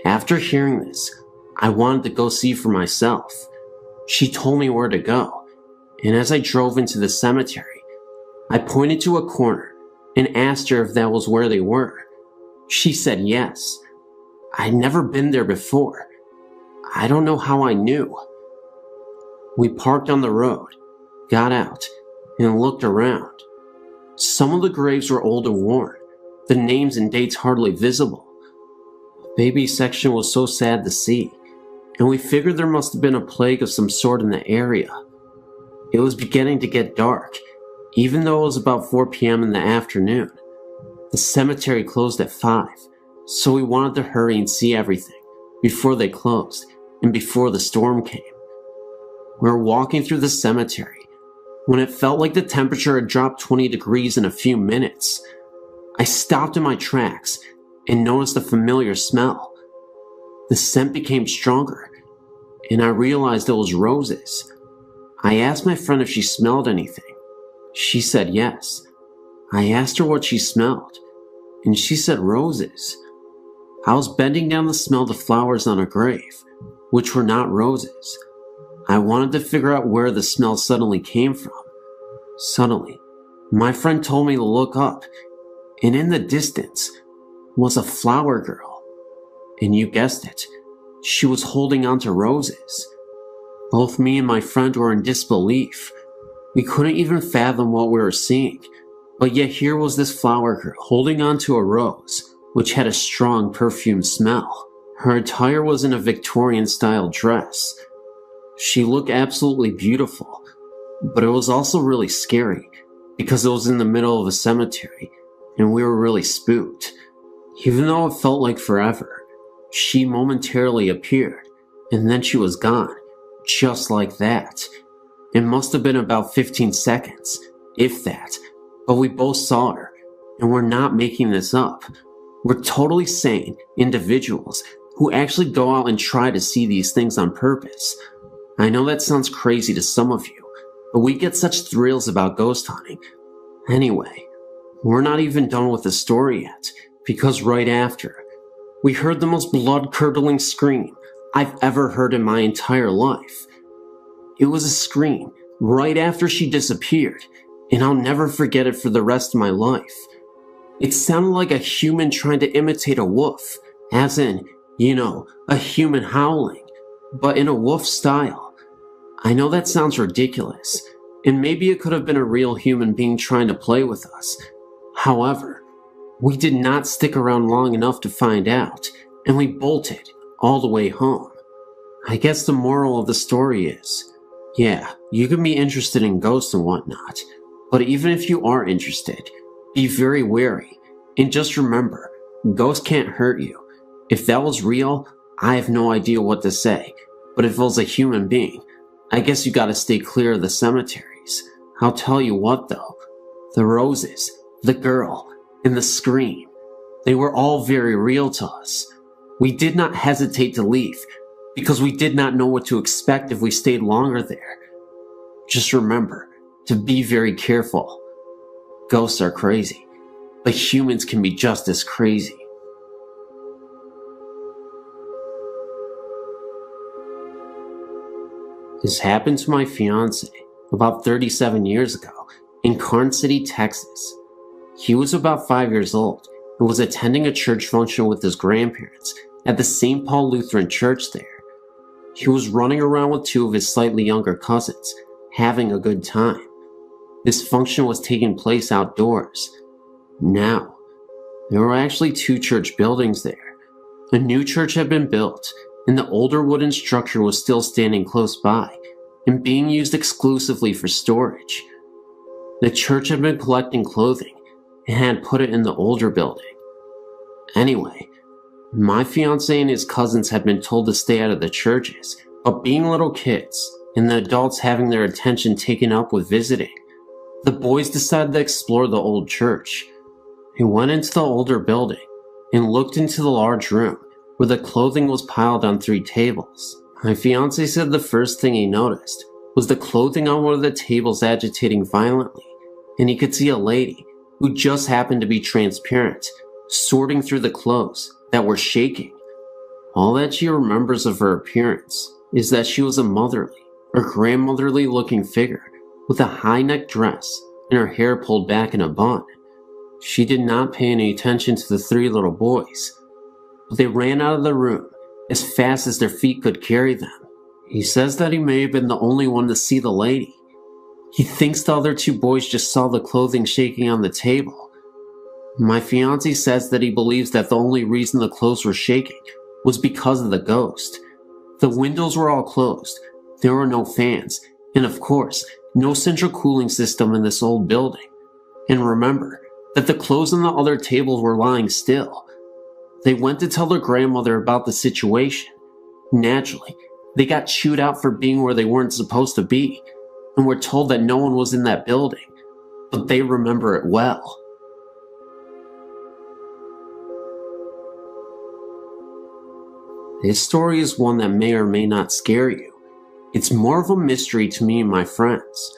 After hearing this, I wanted to go see for myself. She told me where to go, and as I drove into the cemetery, I pointed to a corner and asked her if that was where they were. She said yes. I'd never been there before. I don't know how I knew. We parked on the road, got out, and looked around. Some of the graves were old and worn, the names and dates hardly visible. The baby section was so sad to see, and we figured there must have been a plague of some sort in the area. It was beginning to get dark, even though it was about 4 p.m. in the afternoon. The cemetery closed at 5, so we wanted to hurry and see everything before they closed and before the storm came. We were walking through the cemetery when it felt like the temperature had dropped 20 degrees in a few minutes. I stopped in my tracks and noticed a familiar smell. The scent became stronger, and I realized it was roses. I asked my friend if she smelled anything. She said yes. I asked her what she smelled, and she said roses. I was bending down to smell the flowers on a grave, which were not roses. I wanted to figure out where the smell suddenly came from. Suddenly, my friend told me to look up, and in the distance was a flower girl. And you guessed it, she was holding onto roses. Both me and my friend were in disbelief. We couldn't even fathom what we were seeing, but yet here was this flower girl holding onto a rose, which had a strong perfume smell. Her attire was in a Victorian-style dress. She looked absolutely beautiful, but it was also really scary because it was in the middle of a cemetery and we were really spooked. Even though it felt like forever, she momentarily appeared and then she was gone, just like that. It must have been about 15 seconds, if that, but we both saw her, and we're not making this up. We're totally sane individuals who actually go out and try to see these things on purpose. I know that sounds crazy to some of you, but we get such thrills about ghost hunting. Anyway, we're not even done with the story yet, because right after, we heard the most blood-curdling scream I've ever heard in my entire life. It was a scream right after she disappeared, and I'll never forget it for the rest of my life. It sounded like a human trying to imitate a wolf, as in, a human howling, but in a wolf style. I know that sounds ridiculous, and maybe it could have been a real human being trying to play with us. However, we did not stick around long enough to find out, and we bolted all the way home. I guess the moral of the story is, yeah, you can be interested in ghosts and whatnot, but even if you are interested, be very wary, and just remember, ghosts can't hurt you. If that was real, I have no idea what to say, but if it was a human being, I guess you gotta stay clear of the cemeteries. I'll tell you what though, the roses, the girl, and the scream, they were all very real to us. We did not hesitate to leave, because we did not know what to expect if we stayed longer there. Just remember, to be very careful. Ghosts are crazy, but humans can be just as crazy. This happened to my fiance about 37 years ago in Karn City, Texas. He was about 5 years old and was attending a church function with his grandparents at the St. Paul Lutheran Church there. He was running around with two of his slightly younger cousins, having a good time. This function was taking place outdoors. Now, there were actually two church buildings there. A new church had been built, and the older wooden structure was still standing close by and being used exclusively for storage. The church had been collecting clothing and had put it in the older building. Anyway, my fiancé and his cousins had been told to stay out of the churches, but being little kids and the adults having their attention taken up with visiting, the boys decided to explore the old church. They went into the older building and looked into the large room where the clothing was piled on 3 tables. My fiancé said the first thing he noticed was the clothing on one of the tables agitating violently, and he could see a lady who just happened to be transparent, sorting through the clothes that were shaking. All that she remembers of her appearance is that she was a motherly or grandmotherly looking figure with a high-necked dress and her hair pulled back in a bun. She did not pay any attention to the 3 little boys, but they ran out of the room as fast as their feet could carry them. He says that he may have been the only one to see the lady. He thinks the other 2 boys just saw the clothing shaking on the table. My fiancé says that he believes that the only reason the clothes were shaking was because of the ghost. The windows were all closed, there were no fans, and of course, no central cooling system in this old building. And remember that the clothes on the other tables were lying still. They went to tell their grandmother about the situation. Naturally, they got chewed out for being where they weren't supposed to be, and were told that no one was in that building, but they remember it well. This story is one that may or may not scare you. It's more of a mystery to me and my friends.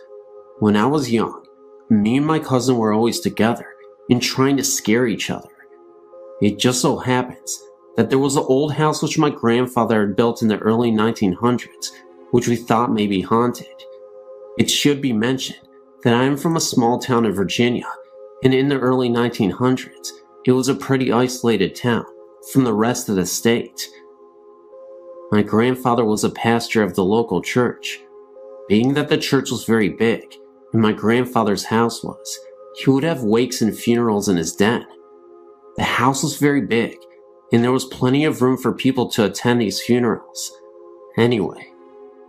When I was young, me and my cousin were always together and trying to scare each other. It just so happens that there was an old house which my grandfather had built in the early 1900s, which we thought may be haunted. It should be mentioned that I am from a small town in Virginia, and in the early 1900s, it was a pretty isolated town from the rest of the state. My grandfather was a pastor of the local church. Being that the church was very big, and my grandfather's house was, he would have wakes and funerals in his den. The house was very big, and there was plenty of room for people to attend these funerals. Anyway,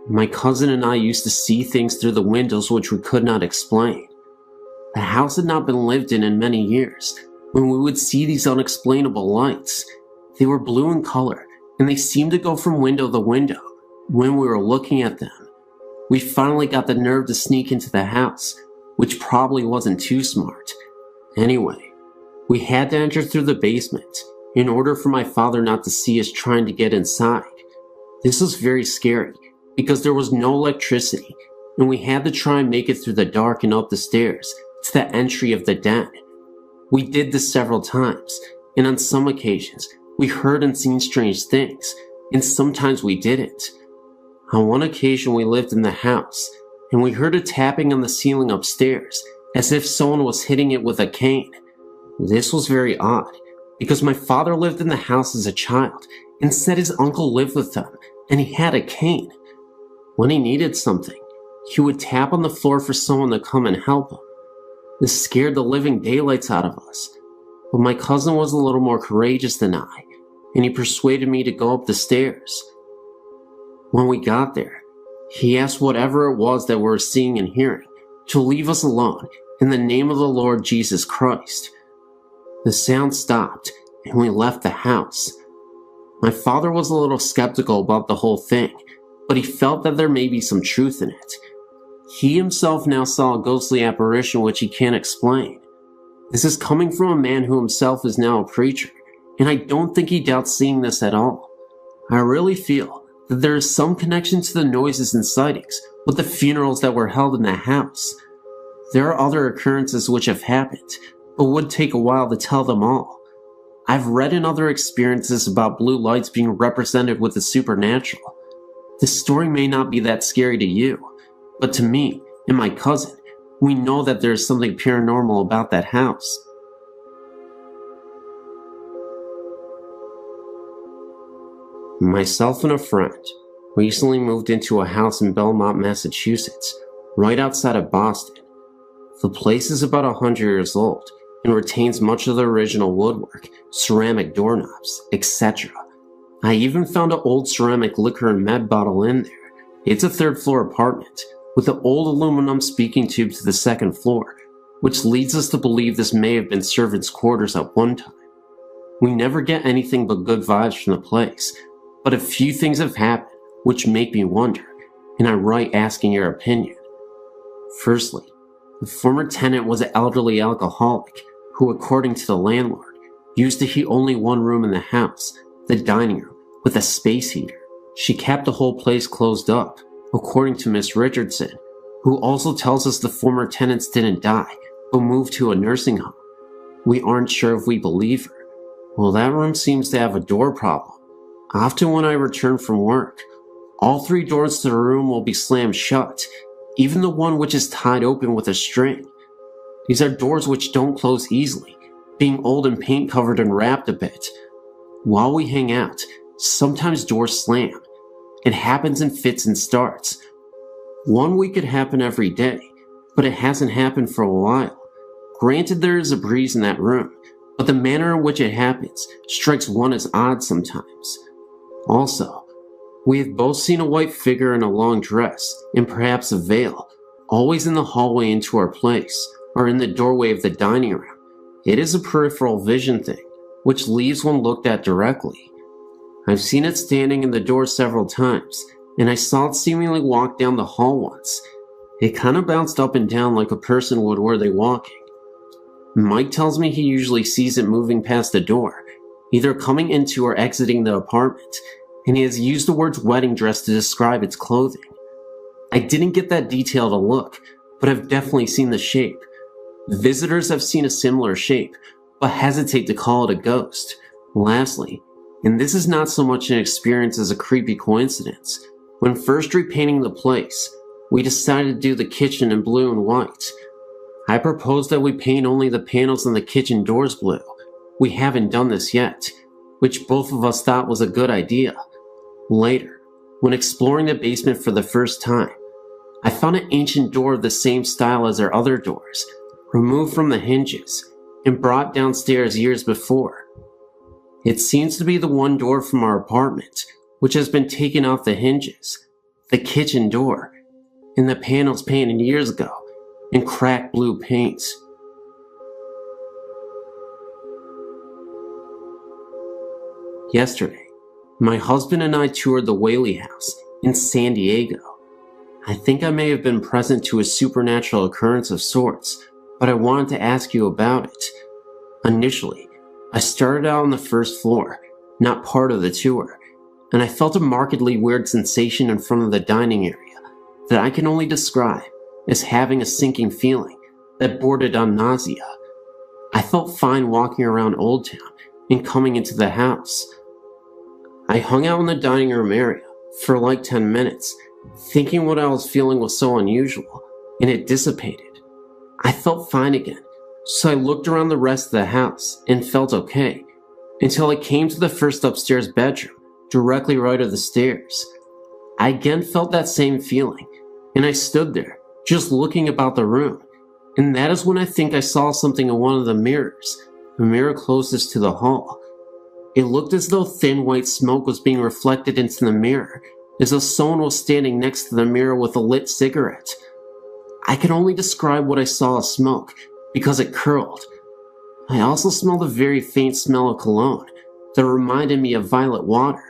my cousin and I used to see things through the windows which we could not explain. The house had not been lived in many years, when we would see these unexplainable lights. They were blue in color, and they seemed to go from window to window when we were looking at them. We finally got the nerve to sneak into the house, which probably wasn't too smart. Anyway, we had to enter through the basement in order for my father not to see us trying to get inside. This was very scary because there was no electricity, and we had to try and make it through the dark and up the stairs to the entry of the den. We did this several times, and on some occasions, we heard and seen strange things, and sometimes we didn't. On one occasion we lived in the house, and we heard a tapping on the ceiling upstairs, as if someone was hitting it with a cane. This was very odd, because my father lived in the house as a child, and said his uncle lived with them, and he had a cane. When he needed something, he would tap on the floor for someone to come and help him. This scared the living daylights out of us, but my cousin was a little more courageous than I, and he persuaded me to go up the stairs. When we got there, he asked whatever it was that we were seeing and hearing to leave us alone in the name of the Lord Jesus Christ. The sound stopped, and we left the house. My father was a little skeptical about the whole thing, but he felt that there may be some truth in it. He himself now saw a ghostly apparition which he can't explain. This is coming from a man who himself is now a preacher, and I don't think he doubts seeing this at all. I really feel that there is some connection to the noises and sightings with the funerals that were held in the house. There are other occurrences which have happened, but would take a while to tell them all. I've read in other experiences about blue lights being represented with the supernatural. This story may not be that scary to you, but to me and my cousin, we know that there is something paranormal about that house. Myself and a friend recently moved into a house in Belmont, Massachusetts, right outside of Boston. The place is about 100 years old and retains much of the original woodwork, ceramic doorknobs, etc. I even found an old ceramic liquor and med bottle in there. It's a third-floor apartment with an old aluminum speaking tube to the second floor, which leads us to believe this may have been servants' quarters at one time. We never get anything but good vibes from the place, but a few things have happened which make me wonder, and I write asking your opinion. Firstly, the former tenant was an elderly alcoholic who, according to the landlord, used to heat only one room in the house, the dining room, with a space heater. She kept the whole place closed up, according to Miss Richardson, who also tells us the former tenants didn't die, but moved to a nursing home. We aren't sure if we believe her. Well, that room seems to have a door problem. Often when I return from work, all 3 doors to the room will be slammed shut, even the one which is tied open with a string. These are doors which don't close easily, being old and paint covered and wrapped a bit. While we hang out, sometimes doors slam. It happens in fits and starts. One week it happened every day, but it hasn't happened for a while. Granted, there is a breeze in that room, but the manner in which it happens strikes one as odd sometimes. Also, we have both seen a white figure in a long dress, and perhaps a veil, always in the hallway into our place, or in the doorway of the dining room. It is a peripheral vision thing, which leaves one looked at directly. I've seen it standing in the door several times, and I saw it seemingly walk down the hall once. It kind of bounced up and down like a person would were they walking. Mike tells me he usually sees it moving past the door, either coming into or exiting the apartment, and he has used the words wedding dress to describe its clothing. I didn't get that detailed a look, but I've definitely seen the shape. Visitors have seen a similar shape, but hesitate to call it a ghost. Lastly, and this is not so much an experience as a creepy coincidence, when first repainting the place, we decided to do the kitchen in blue and white. I proposed that we paint only the panels on the kitchen doors blue. We haven't done this yet, which both of us thought was a good idea. Later, when exploring the basement for the first time, I found an ancient door of the same style as our other doors, removed from the hinges, and brought downstairs years before. It seems to be the one door from our apartment, which has been taken off the hinges, the kitchen door, and the panels painted years ago, in cracked blue paint. Yesterday, my husband and I toured the Whaley House in San Diego. I think I may have been present to a supernatural occurrence of sorts, but I wanted to ask you about it. Initially, I started out on the first floor, not part of the tour, and I felt a markedly weird sensation in front of the dining area that I can only describe as having a sinking feeling that bordered on nausea. I felt fine walking around Old Town and coming into the house. I hung out in the dining room area for like 10 minutes, thinking what I was feeling was so unusual, and it dissipated. I felt fine again, so I looked around the rest of the house and felt okay, until I came to the first upstairs bedroom, directly right of the stairs. I again felt that same feeling, and I stood there, just looking about the room, and that is when I think I saw something in one of the mirrors, the mirror closest to the hall. It looked as though thin white smoke was being reflected into the mirror, as though someone was standing next to the mirror with a lit cigarette. I can only describe what I saw as smoke, because it curled. I also smelled a very faint smell of cologne that reminded me of violet water.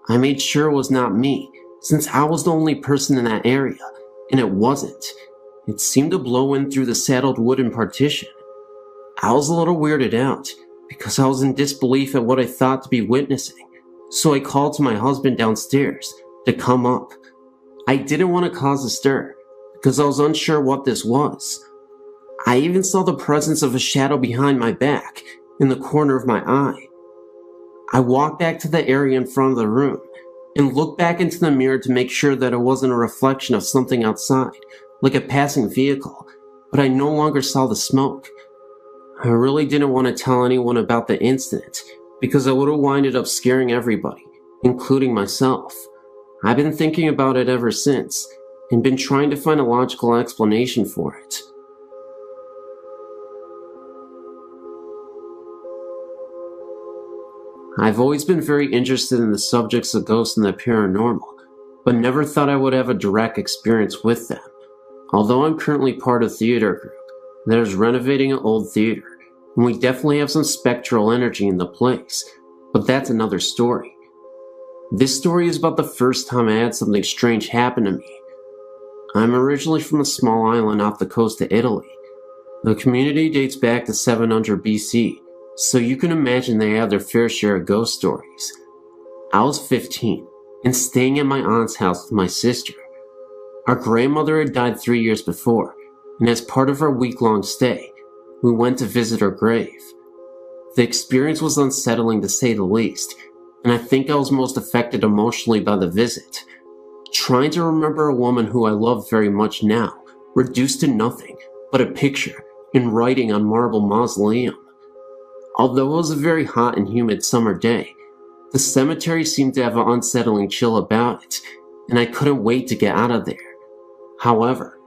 I made sure it was not me, since I was the only person in that area, and it wasn't. It seemed to blow in through the saddled wooden partition. I was a little weirded out, because I was in disbelief at what I thought to be witnessing, so I called to my husband downstairs to come up. I didn't want to cause a stir, because I was unsure what this was. I even saw the presence of a shadow behind my back, in the corner of my eye. I walked back to the area in front of the room, and looked back into the mirror to make sure that it wasn't a reflection of something outside, like a passing vehicle, but I no longer saw the smoke. I really didn't want to tell anyone about the incident, because I would have winded up scaring everybody, including myself. I've been thinking about it ever since, and been trying to find a logical explanation for it. I've always been very interested in the subjects of ghosts and the paranormal, but never thought I would have a direct experience with them. Although I'm currently part of a theater group that is renovating an old theater, and we definitely have some spectral energy in the place, but that's another story. This story is about the first time I had something strange happen to me. I'm originally from a small island off the coast of Italy. The community dates back to 700 BC, so you can imagine they have their fair share of ghost stories. I was 15 and staying at my aunt's house with my sister. Our grandmother had died 3 years before, and as part of our week-long stay, we went to visit her grave. The experience was unsettling to say the least, and I think I was most affected emotionally by the visit. Trying to remember a woman who I love very much now, reduced to nothing but a picture in writing on marble mausoleum. Although it was a very hot and humid summer day, the cemetery seemed to have an unsettling chill about it, and I couldn't wait to get out of there. However,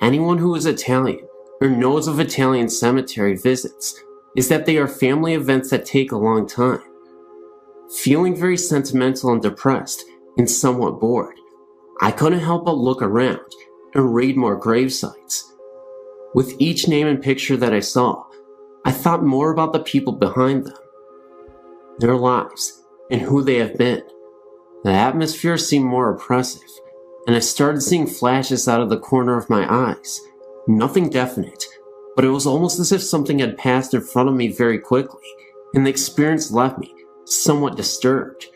anyone who is Italian or knows of Italian cemetery visits is that they are family events that take a long time. Feeling very sentimental and depressed and somewhat bored, I couldn't help but look around and read more grave sites. With each name and picture that I saw, I thought more about the people behind them, their lives, and who they have been. The atmosphere seemed more oppressive, and I started seeing flashes out of the corner of my eyes. Nothing definite, but it was almost as if something had passed in front of me very quickly, and the experience left me somewhat disturbed.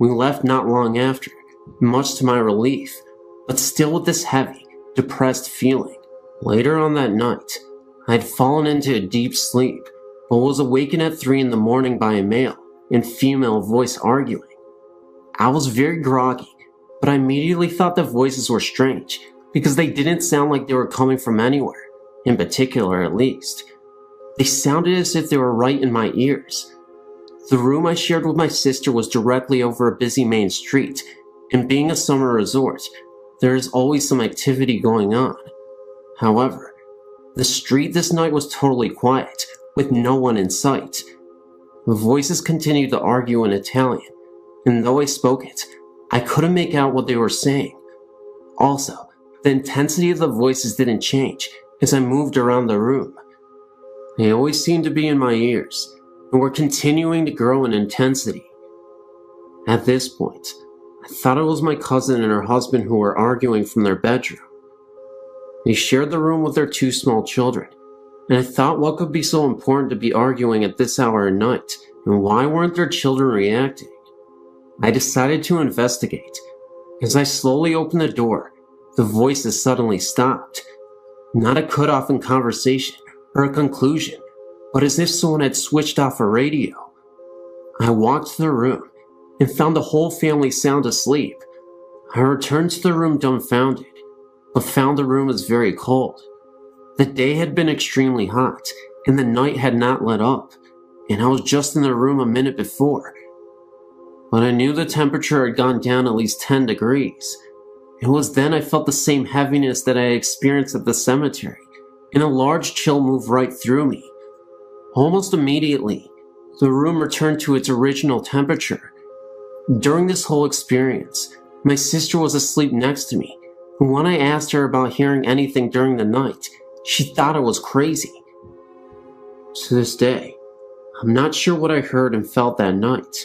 We left not long after, much to my relief, but still with this heavy, depressed feeling. Later on that night, I had fallen into a deep sleep, but was awakened at 3 in the morning by a male and female voice arguing. I was very groggy, but I immediately thought the voices were strange, because they didn't sound like they were coming from anywhere, in particular at least. They sounded as if they were right in my ears. The room I shared with my sister was directly over a busy main street, and being a summer resort, there is always some activity going on. However, the street this night was totally quiet, with no one in sight. The voices continued to argue in Italian, and though I spoke it, I couldn't make out what they were saying. Also, the intensity of the voices didn't change as I moved around the room. They always seemed to be in my ears, and were continuing to grow in intensity. At this point, I thought it was my cousin and her husband who were arguing from their bedroom. They shared the room with their 2 small children, and I thought what could be so important to be arguing at this hour of night, and why weren't their children reacting? I decided to investigate. As I slowly opened the door, the voices suddenly stopped. Not a cutoff in conversation or a conclusion, but as if someone had switched off a radio. I walked to the room and found the whole family sound asleep. I returned to the room dumbfounded, but found the room was very cold. The day had been extremely hot, and the night had not let up, and I was just in the room a minute before. But I knew the temperature had gone down at least 10 degrees. It was then I felt the same heaviness that I had experienced at the cemetery, and a large chill moved right through me. Almost immediately, the room returned to its original temperature. During this whole experience, my sister was asleep next to me, and when I asked her about hearing anything during the night, she thought I was crazy. To this day, I'm not sure what I heard and felt that night.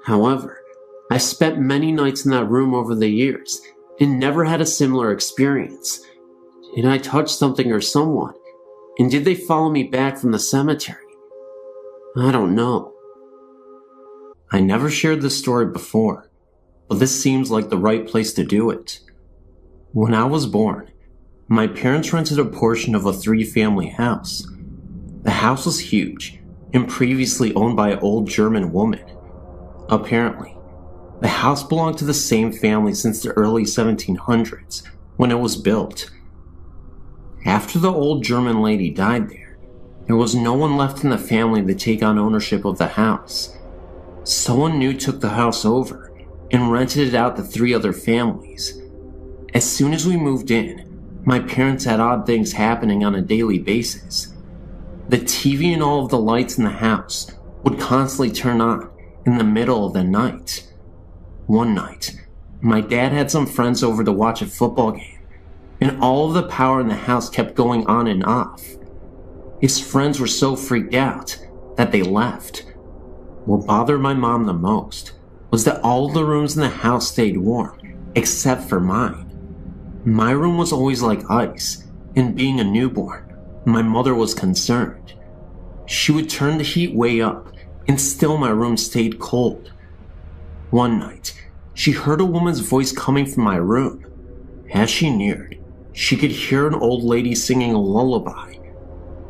However, I spent many nights in that room over the years, and never had a similar experience. Did I touch something or someone? And did they follow me back from the cemetery? I don't know. I never shared this story before, but this seems like the right place to do it. When I was born, My parents rented a portion of a 3-family house. The house was huge and previously owned by an old German woman. Apparently, the house belonged to the same family since the early 1700s when it was built. After the old German lady died there was no one left in the family to take on ownership of the house. Someone new took the house over and rented it out to 3 other families. As soon as we moved in, my parents had odd things happening on a daily basis. The TV and all of the lights in the house would constantly turn on in the middle of the night. One night, my dad had some friends over to watch a football game, and all of the power in the house kept going on and off. His friends were so freaked out that they left. What bothered my mom the most was that all the rooms in the house stayed warm, except for mine. My room was always like ice, and being a newborn, my mother was concerned. She would turn the heat way up, and still my room stayed cold. One night, she heard a woman's voice coming from my room. As she neared, she could hear an old lady singing a lullaby.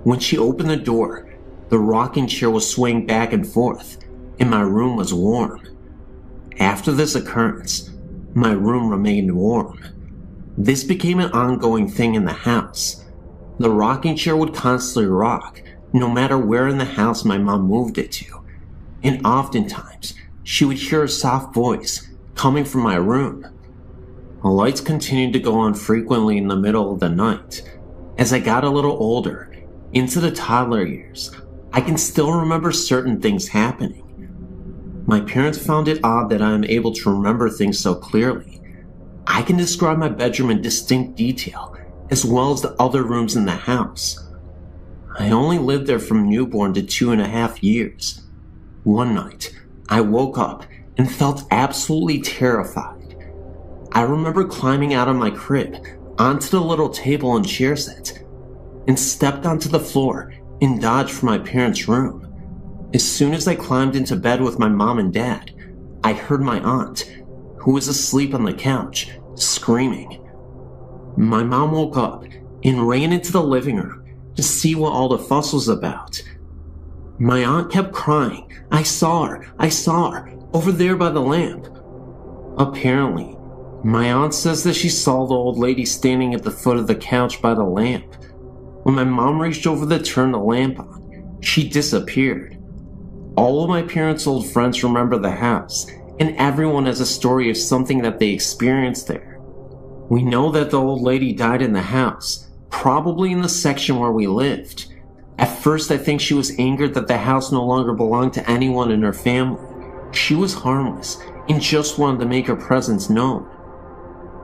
When she opened the door, the rocking chair was swaying back and forth, and my room was warm. After this occurrence, my room remained warm. This became an ongoing thing in the house. The rocking chair would constantly rock, no matter where in the house my mom moved it to, and oftentimes she would hear a soft voice coming from my room. The lights continued to go on frequently in the middle of the night. As I got a little older, into the toddler years, I can still remember certain things happening. My parents found it odd that I am able to remember things so clearly. I can describe my bedroom in distinct detail, as well as the other rooms in the house. I only lived there from newborn to 2.5 years. One night, I woke up and felt absolutely terrified. I remember climbing out of my crib onto the little table and chair set, and stepped onto the floor and dodged for my parents' room. As soon as I climbed into bed with my mom and dad, I heard my aunt, who was asleep on the couch, screaming. My mom woke up and ran into the living room to see what all the fuss was about. My aunt kept crying, I saw her, over there by the lamp." Apparently, my aunt says that she saw the old lady standing at the foot of the couch by the lamp. When my mom reached over to turn the lamp on, she disappeared. All of my parents' old friends remember the house, and everyone has a story of something that they experienced there. We know that the old lady died in the house, probably in the section where we lived. At first, I think she was angered that the house no longer belonged to anyone in her family. She was harmless and just wanted to make her presence known.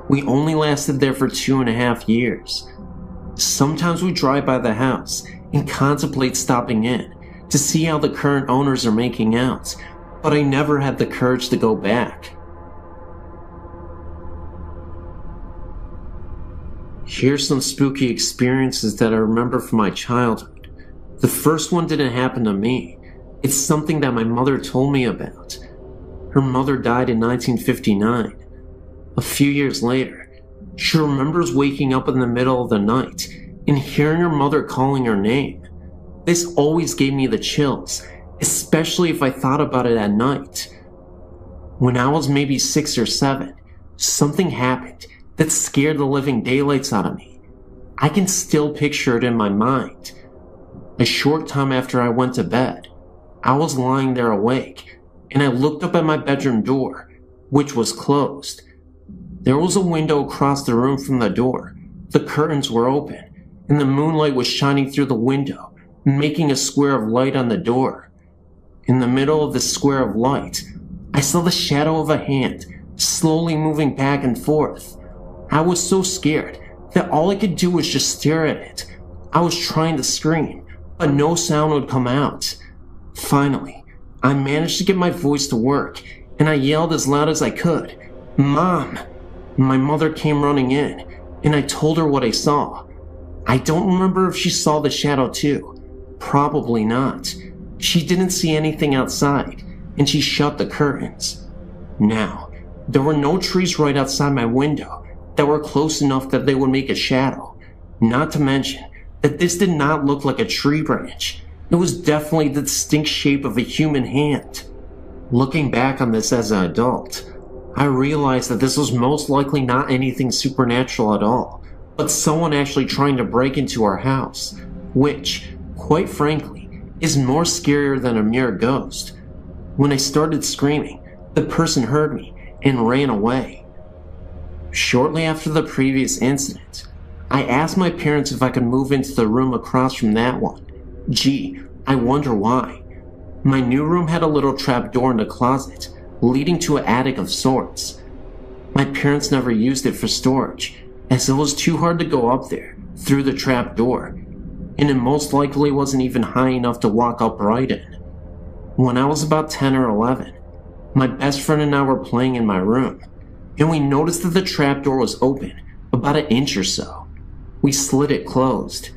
We only lasted there for 2.5 years. Sometimes we drive by the house and contemplate stopping in to see how the current owners are making out, but I never had the courage to go back. Here's some spooky experiences that I remember from my childhood. The first one didn't happen to me. It's something that my mother told me about. Her mother died in 1959. A few years later, she remembers waking up in the middle of the night and hearing her mother calling her name. This always gave me the chills, especially if I thought about it at night. When I was maybe 6 or 7, something happened that scared the living daylights out of me. I can still picture it in my mind. A short time after I went to bed, I was lying there awake, and I looked up at my bedroom door, which was closed. There was a window across the room from the door. The curtains were open, and the moonlight was shining through the window, making a square of light on the door. In the middle of the square of light, I saw the shadow of a hand slowly moving back and forth. I was so scared that all I could do was just stare at it. I was trying to scream, but no sound would come out. Finally, I managed to get my voice to work, and I yelled as loud as I could, "Mom!" My mother came running in, and I told her what I saw. I don't remember if she saw the shadow too. Probably not. She didn't see anything outside, and she shut the curtains. Now, there were no trees right outside my window that were close enough that they would make a shadow, Not to mention that this did not look like a tree branch. It was definitely the distinct shape of a human hand. Looking back on this as an adult, I realized that this was most likely not anything supernatural at all, but someone actually trying to break into our house, which, quite frankly, is more scarier than a mere ghost. When I started screaming, the person heard me and ran away. Shortly after the previous incident, I asked my parents if I could move into the room across from that one. Gee, I wonder why. My new room had a little trap door in the closet, leading to an attic of sorts. My parents never used it for storage, as it was too hard to go up there through the trap door, and it most likely wasn't even high enough to walk upright in. When I was about 10 or 11, my best friend and I were playing in my room, and we noticed that the trapdoor was open about an inch or so. We slid it closed.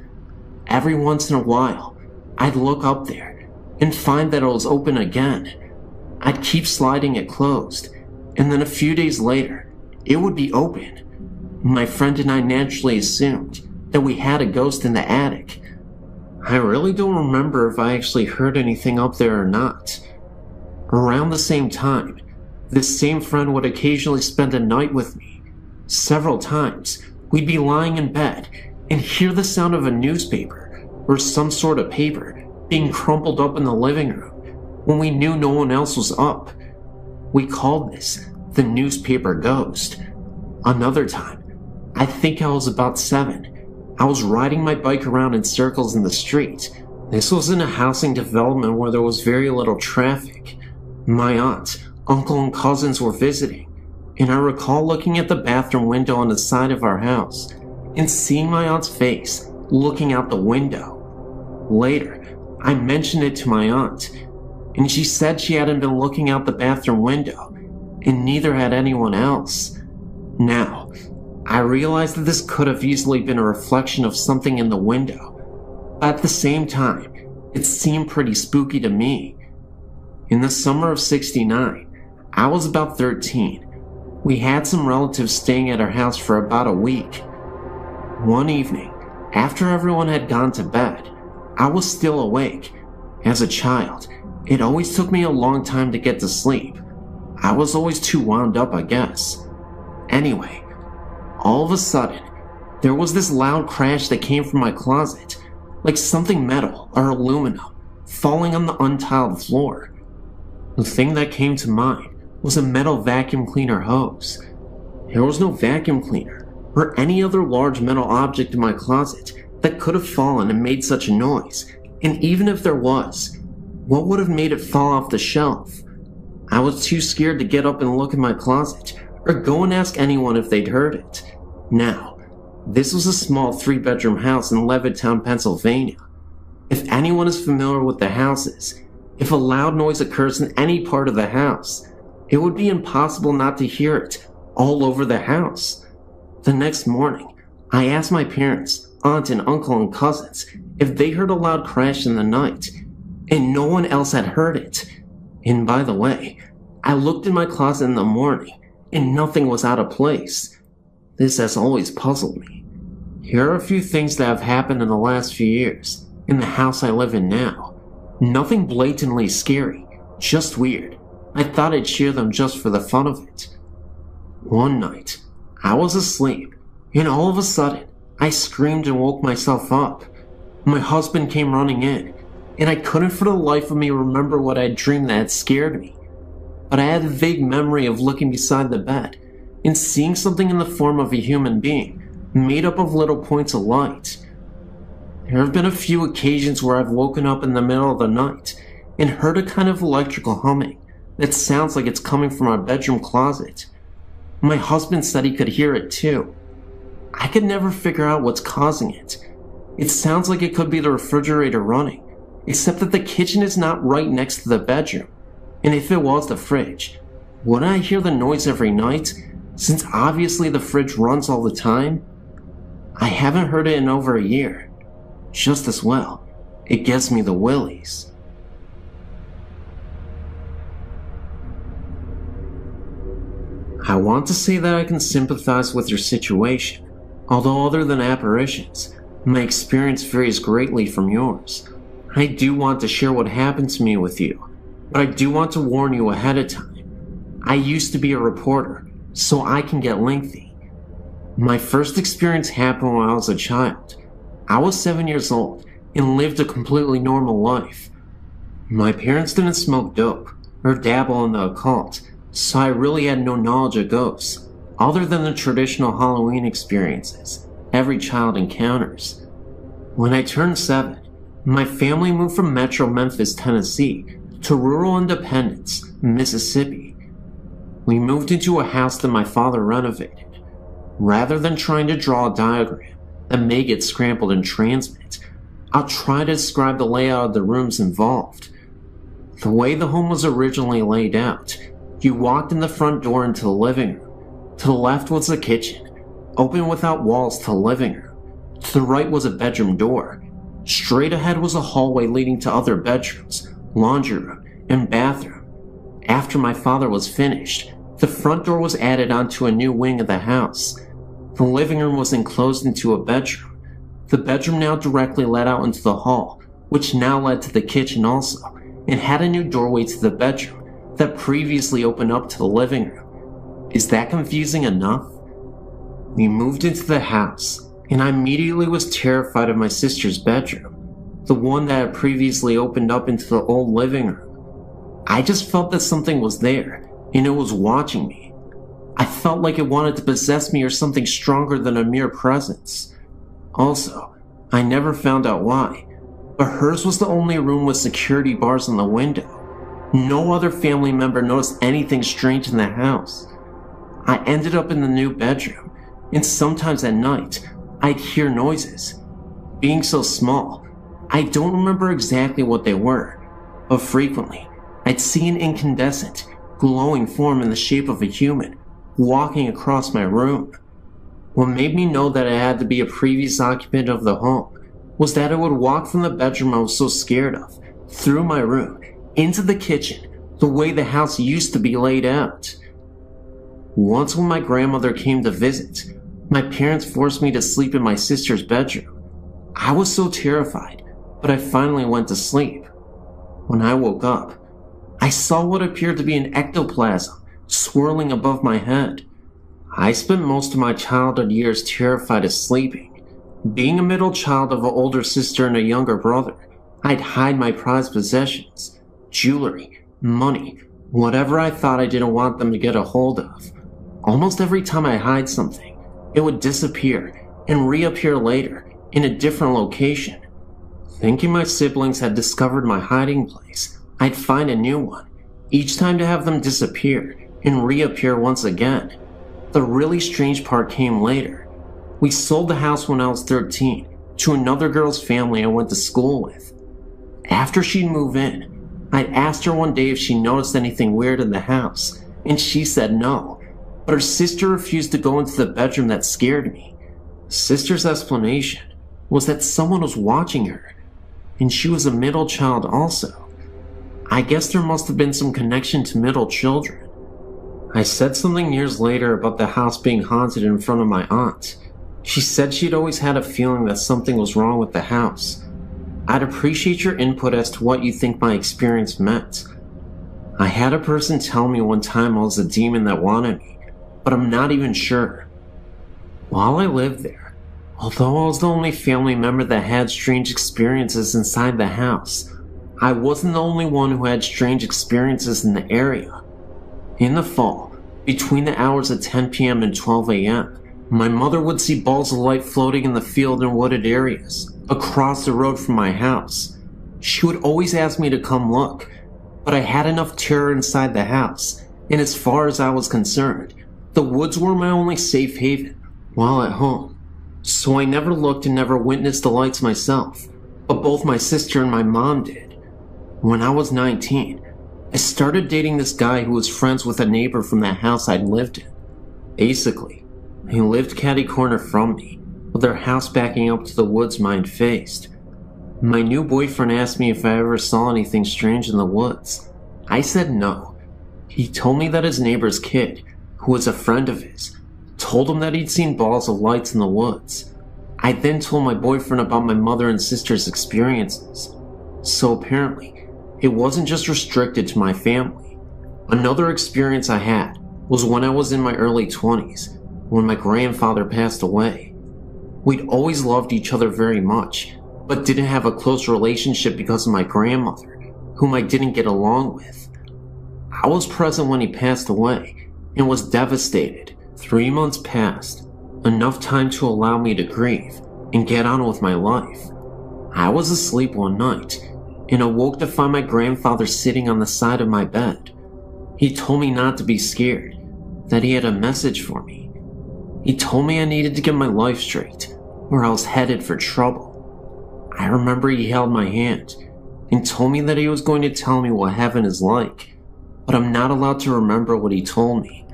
Every once in a while, I'd look up there and find that it was open again. I'd keep sliding it closed, and then a few days later, it would be open. My friend and I naturally assumed that we had a ghost in the attic. I really don't remember if I actually heard anything up there or not. Around the same time, this same friend would occasionally spend a night with me. Several times, we'd be lying in bed and hear the sound of a newspaper or some sort of paper being crumpled up in the living room when we knew no one else was up. We called this the newspaper ghost. Another time, I think I was about 7. I was riding my bike around in circles in the street. This was in a housing development where there was very little traffic. My aunt, uncle, and cousins were visiting, and I recall looking at the bathroom window on the side of our house and seeing my aunt's face looking out the window. Later, I mentioned it to my aunt, and she said she hadn't been looking out the bathroom window, and neither had anyone else. Now, I realized that this could have easily been a reflection of something in the window, but at the same time, it seemed pretty spooky to me. In the summer of '69, I was about 13. We had some relatives staying at our house for about a week. One evening, after everyone had gone to bed, I was still awake. As a child, it always took me a long time to get to sleep. I was always too wound up, I guess. Anyway, all of a sudden, there was this loud crash that came from my closet, like something metal or aluminum falling on the untiled floor. The thing that came to mind was a metal vacuum cleaner hose. There was no vacuum cleaner or any other large metal object in my closet that could have fallen and made such a noise, and even if there was, what would have made it fall off the shelf? I was too scared to get up and look in my closet or go and ask anyone if they'd heard it. Now, this was a small 3-bedroom house in Levittown, Pennsylvania. If anyone is familiar with the houses, if a loud noise occurs in any part of the house, it would be impossible not to hear it all over the house. The next morning, I asked my parents, aunt and uncle and cousins if they heard a loud crash in the night, and no one else had heard it. And by the way, I looked in my closet in the morning, and nothing was out of place. This has always puzzled me. Here are a few things that have happened in the last few years in the house I live in now. Nothing blatantly scary, just weird. I thought I'd share them just for the fun of it. One night, I was asleep, and all of a sudden, I screamed and woke myself up. My husband came running in, and I couldn't for the life of me remember what I had dreamed that had scared me. But I had a vague memory of looking beside the bed and seeing something in the form of a human being, made up of little points of light. There have been a few occasions where I've woken up in the middle of the night and heard a kind of electrical humming that sounds like it's coming from our bedroom closet. My husband said he could hear it too. I could never figure out what's causing it. It sounds like it could be the refrigerator running, except that the kitchen is not right next to the bedroom. And if it was the fridge, wouldn't I hear the noise every night, since obviously the fridge runs all the time? I haven't heard it in over a year. Just as well, it gives me the willies. I want to say that I can sympathize with your situation, Although other than apparitions, my experience varies greatly from yours. I do want to share what happened to me with you, but I do want to warn you ahead of time. I used to be a reporter, so I can get lengthy. My first experience happened when I was a child. I was 7 years old and lived a completely normal life. My parents didn't smoke dope or dabble in the occult, so I really had no knowledge of ghosts, other than the traditional Halloween experiences every child encounters. When I turned 7, my family moved from Metro Memphis, Tennessee, to rural Independence, Mississippi. We moved into a house that my father renovated. Rather than trying to draw a diagram that may get scrambled in transmit, I'll try to describe the layout of the rooms involved. The way the home was originally laid out, you walked in the front door into the living room. To the left was the kitchen, open without walls to the living room. To the right was a bedroom door. Straight ahead was a hallway leading to other bedrooms, laundry room, and bathroom. After my father was finished, the front door was added onto a new wing of the house. The living room was enclosed into a bedroom. The bedroom now directly led out into the hall, which now led to the kitchen also, and had a new doorway to the bedroom that previously opened up to the living room. Is that confusing enough? We moved into the house, and I immediately was terrified of my sister's bedroom, the one that had previously opened up into the old living room. I just felt that something was there, and it was watching me. I felt like it wanted to possess me or something stronger than a mere presence. Also, I never found out why, but hers was the only room with security bars on the window. No other family member noticed anything strange in the house. I ended up in the new bedroom, and sometimes at night, I'd hear noises. Being so small, I don't remember exactly what they were, but frequently, I'd see an incandescent, glowing form in the shape of a human walking across my room. What made me know that it had to be a previous occupant of the home was that it would walk from the bedroom I was so scared of, through my room, into the kitchen, the way the house used to be laid out. Once when my grandmother came to visit, my parents forced me to sleep in my sister's bedroom. I was so terrified, but I finally went to sleep. When I woke up, I saw what appeared to be an ectoplasm swirling above my head. I spent most of my childhood years terrified of sleeping. Being a middle child of an older sister and a younger brother, I'd hide my prized possessions, jewelry, money, whatever I thought I didn't want them to get a hold of. Almost every time I hide something, it would disappear and reappear later in a different location. Thinking my siblings had discovered my hiding place, I'd find a new one, each time to have them disappear and reappear once again. The really strange part came later. We sold the house when I was 13 to another girl's family I went to school with. After she'd moved in, I'd asked her one day if she noticed anything weird in the house, and she said no, but her sister refused to go into the bedroom that scared me. Sister's explanation was that someone was watching her, and she was a middle child also. I guess there must have been some connection to middle children. I said something years later about the house being haunted in front of my aunt. She said she'd always had a feeling that something was wrong with the house. I'd appreciate your input as to what you think my experience meant. I had a person tell me one time I was a demon that wanted me, but I'm not even sure. While I lived there, although I was the only family member that had strange experiences inside the house, I wasn't the only one who had strange experiences in the area. In the fall, between the hours of 10 p.m. and 12 a.m., my mother would see balls of light floating in the field and wooded areas across the road from my house. She would always ask me to come look, but I had enough terror inside the house, and as far as I was concerned, the woods were my only safe haven while at home. So I never looked and never witnessed the lights myself, but both my sister and my mom did. When I was 19, I started dating this guy who was friends with a neighbor from that house I'd lived in. Basically, he lived catty corner from me, with their house backing up to the woods mine faced. My new boyfriend asked me if I ever saw anything strange in the woods. I said no. He told me that his neighbor's kid, who was a friend of his, told him that he'd seen balls of lights in the woods. I then told my boyfriend about my mother and sister's experiences. So apparently, it wasn't just restricted to my family. Another experience I had was when I was in my early 20s, when my grandfather passed away. We'd always loved each other very much, but didn't have a close relationship because of my grandmother, whom I didn't get along with. I was present when he passed away and was devastated. 3 months passed, enough time to allow me to grieve and get on with my life. I was asleep one night and awoke to find my grandfather sitting on the side of my bed. He told me not to be scared, that he had a message for me. He told me I needed to get my life straight, or I was headed for trouble. I remember he held my hand and told me that he was going to tell me what heaven is like, but I'm not allowed to remember what he told me.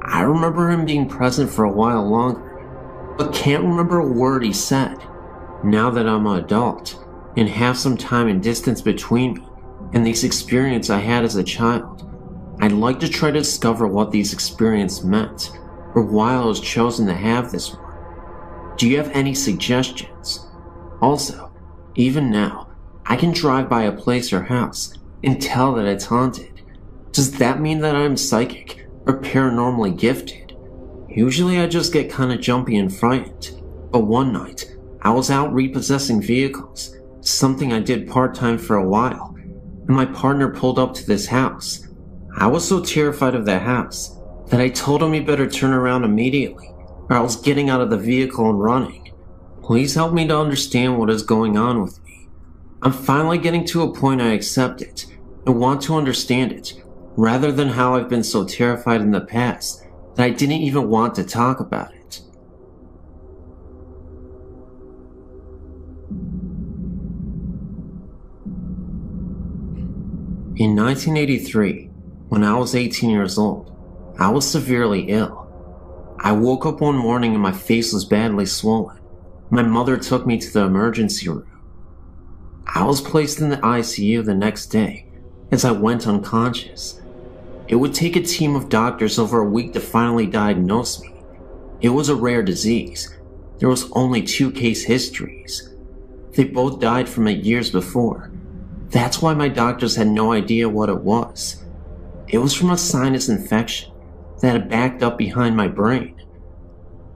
I remember him being present for a while longer, but can't remember a word he said. Now that I'm an adult and have some time and distance between me and this experience I had as a child, I'd like to try to discover what these experiences meant, or why I was chosen to have this one. Do you have any suggestions? Also, even now, I can drive by a place or house and tell that it's haunted. Does that mean that I'm psychic or paranormally gifted? Usually I just get kinda jumpy and frightened, but one night, I was out repossessing vehicles, something I did part-time for a while, and my partner pulled up to this house. I was so terrified of that house that I told him he better turn around immediately, or I was getting out of the vehicle and running. Please help me to understand what is going on with me. I'm finally getting to a point I accept it and want to understand it, rather than how I've been so terrified in the past that I didn't even want to talk about it. In 1983, when I was 18 years old, I was severely ill. I woke up one morning and my face was badly swollen. My mother took me to the emergency room. I was placed in the ICU the next day as I went unconscious. It would take a team of doctors over a week to finally diagnose me. It was a rare disease. There was only 2 case histories. They both died from it years before. That's why my doctors had no idea what it was. It was from a sinus infection that had backed up behind my brain.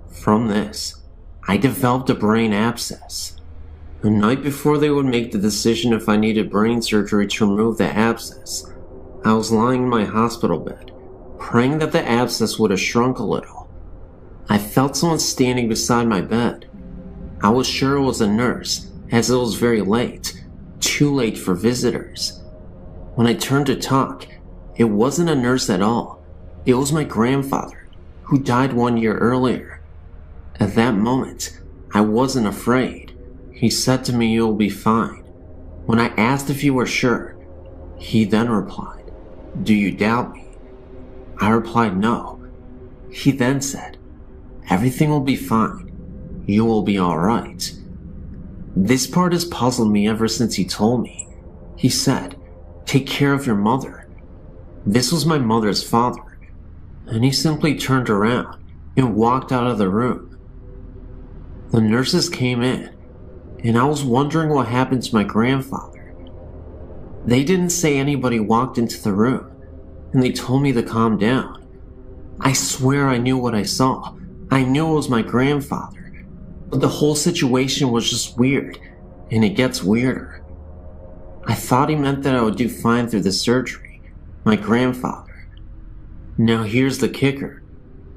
From this, I developed a brain abscess. The night before they would make the decision if I needed brain surgery to remove the abscess, I was lying in my hospital bed, praying that the abscess would have shrunk a little. I felt someone standing beside my bed. I was sure it was a nurse, as it was very late, too late for visitors. When I turned to talk, it wasn't a nurse at all. It was my grandfather, who died 1 year earlier. At that moment, I wasn't afraid. He said to me, "You'll be fine." When I asked if he were sure, he then replied, "Do you doubt me?" I replied, "No." He then said, "Everything will be fine. You will be alright." This part has puzzled me ever since he told me. He said, "Take care of your mother." This was my mother's father, and he simply turned around and walked out of the room. The nurses came in, and I was wondering what happened to my grandfather. They didn't say anybody walked into the room, and they told me to calm down. I swear I knew what I saw. I knew it was my grandfather, but the whole situation was just weird, and it gets weirder. I thought he meant that I would do fine through the surgery. My grandfather. Now here's the kicker.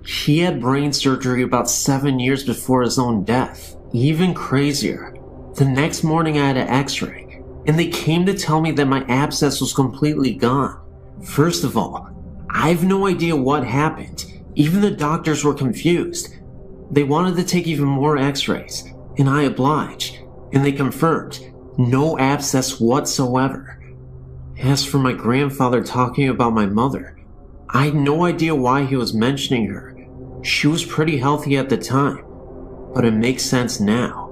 He had brain surgery about 7 years before his own death. Even crazier. The next morning I had an x-ray, and they came to tell me that my abscess was completely gone. First of all, I have no idea what happened. Even the doctors were confused. They wanted to take even more x-rays, and I obliged, and they confirmed no abscess whatsoever. As for my grandfather talking about my mother, I had no idea why he was mentioning her. She was pretty healthy at the time, but it makes sense now.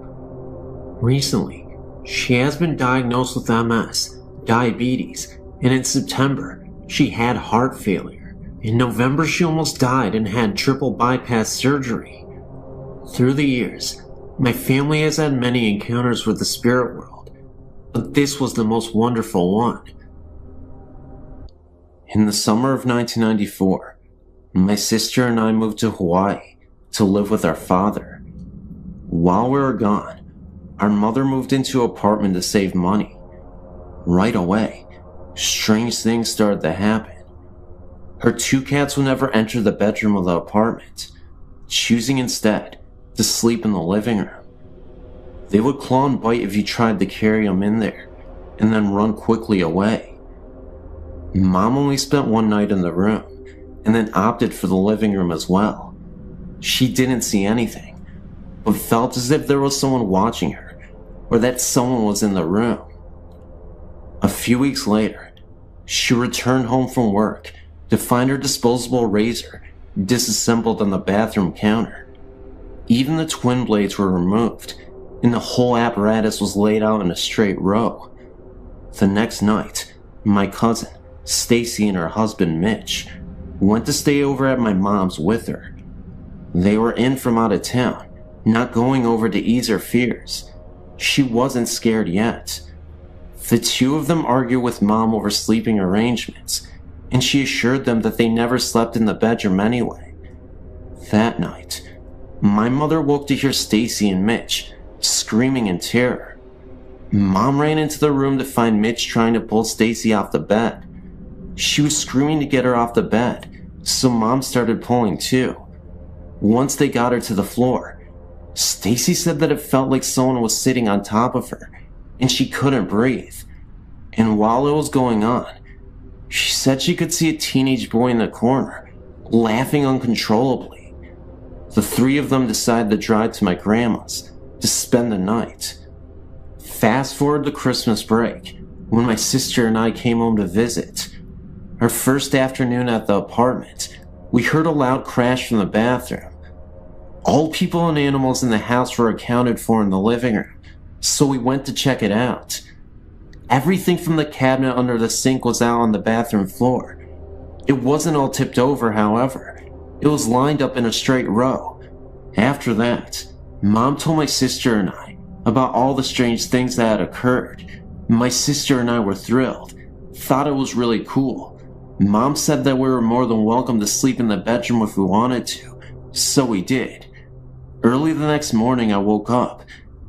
Recently, she has been diagnosed with MS, diabetes, and in September, she had heart failure. In November, she almost died and had triple bypass surgery. Through the years, my family has had many encounters with the spirit world, but this was the most wonderful one. In the summer of 1994, my sister and I moved to Hawaii to live with our father. While we were gone, our mother moved into an apartment to save money. Right away, strange things started to happen. Her 2 cats would never enter the bedroom of the apartment, choosing instead to sleep in the living room. They would claw and bite if you tried to carry them in there, and then run quickly away. Mom only spent one night in the room, and then opted for the living room as well. She didn't see anything, but felt as if there was someone watching her, or that someone was in the room. A few weeks later, she returned home from work to find her disposable razor disassembled on the bathroom counter. Even the twin blades were removed, and the whole apparatus was laid out in a straight row. The next night, my cousin, Stacy, and her husband, Mitch, went to stay over at my mom's with her. They were in from out of town, not going over to ease her fears. She wasn't scared yet. The two of them argued with Mom over sleeping arrangements, and she assured them that they never slept in the bedroom anyway. That night, my mother woke to hear Stacy and Mitch screaming in terror. Mom ran into the room to find Mitch trying to pull Stacy off the bed. She was screaming to get her off the bed, so Mom started pulling too. Once they got her to the floor, Stacy said that it felt like someone was sitting on top of her, and she couldn't breathe. And while it was going on, she said she could see a teenage boy in the corner, laughing uncontrollably. The 3 of them decided to drive to my grandma's to spend the night. Fast forward to Christmas break, when my sister and I came home to visit. Our first afternoon at the apartment, we heard a loud crash from the bathroom. All people and animals in the house were accounted for in the living room, so we went to check it out. Everything from the cabinet under the sink was out on the bathroom floor. It wasn't all tipped over, however. It was lined up in a straight row. After that, Mom told my sister and I about all the strange things that had occurred. My sister and I were thrilled, thought it was really cool. Mom said that we were more than welcome to sleep in the bedroom if we wanted to, so we did. Early the next morning, I woke up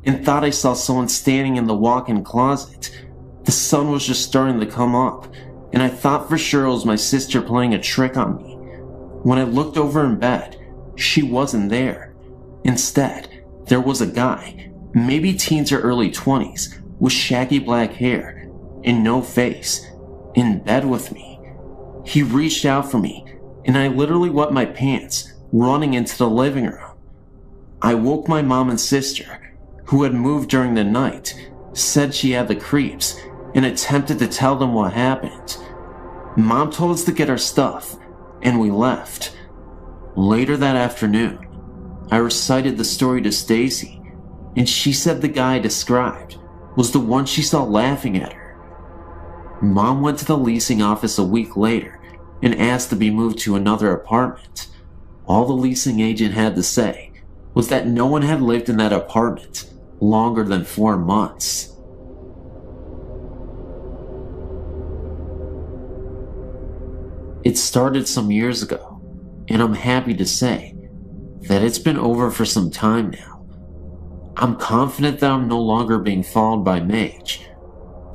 and thought I saw someone standing in the walk-in closet. The sun was just starting to come up, and I thought for sure it was my sister playing a trick on me. When I looked over in bed, she wasn't there. Instead, there was a guy, maybe teens or early 20s, with shaggy black hair and no face, in bed with me. He reached out for me, and I literally wet my pants, running into the living room. I woke my mom and sister, who had moved during the night, said she had the creeps, and attempted to tell them what happened. Mom told us to get our stuff, and we left. Later that afternoon, I recited the story to Stacy, and she said the guy I described was the one she saw laughing at her. Mom went to the leasing office a week later and asked to be moved to another apartment. All the leasing agent had to say was that no one had lived in that apartment longer than 4 months. It started some years ago, and I'm happy to say that it's been over for some time now. I'm confident that I'm no longer being followed by Mage,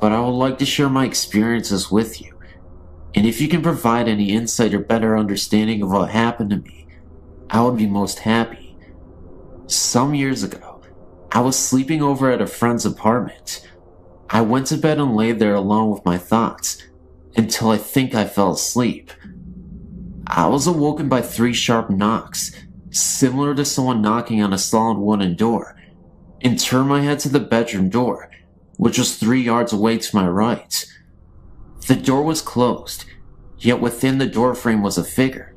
but I would like to share my experiences with you, and if you can provide any insight or better understanding of what happened to me, I would be most happy. Some years ago, I was sleeping over at a friend's apartment. I went to bed and lay there alone with my thoughts until I think I fell asleep. I was awoken by 3 sharp knocks, similar to someone knocking on a solid wooden door, and turned my head to the bedroom door, which was 3 yards away to my right. The door was closed, yet within the doorframe was a figure.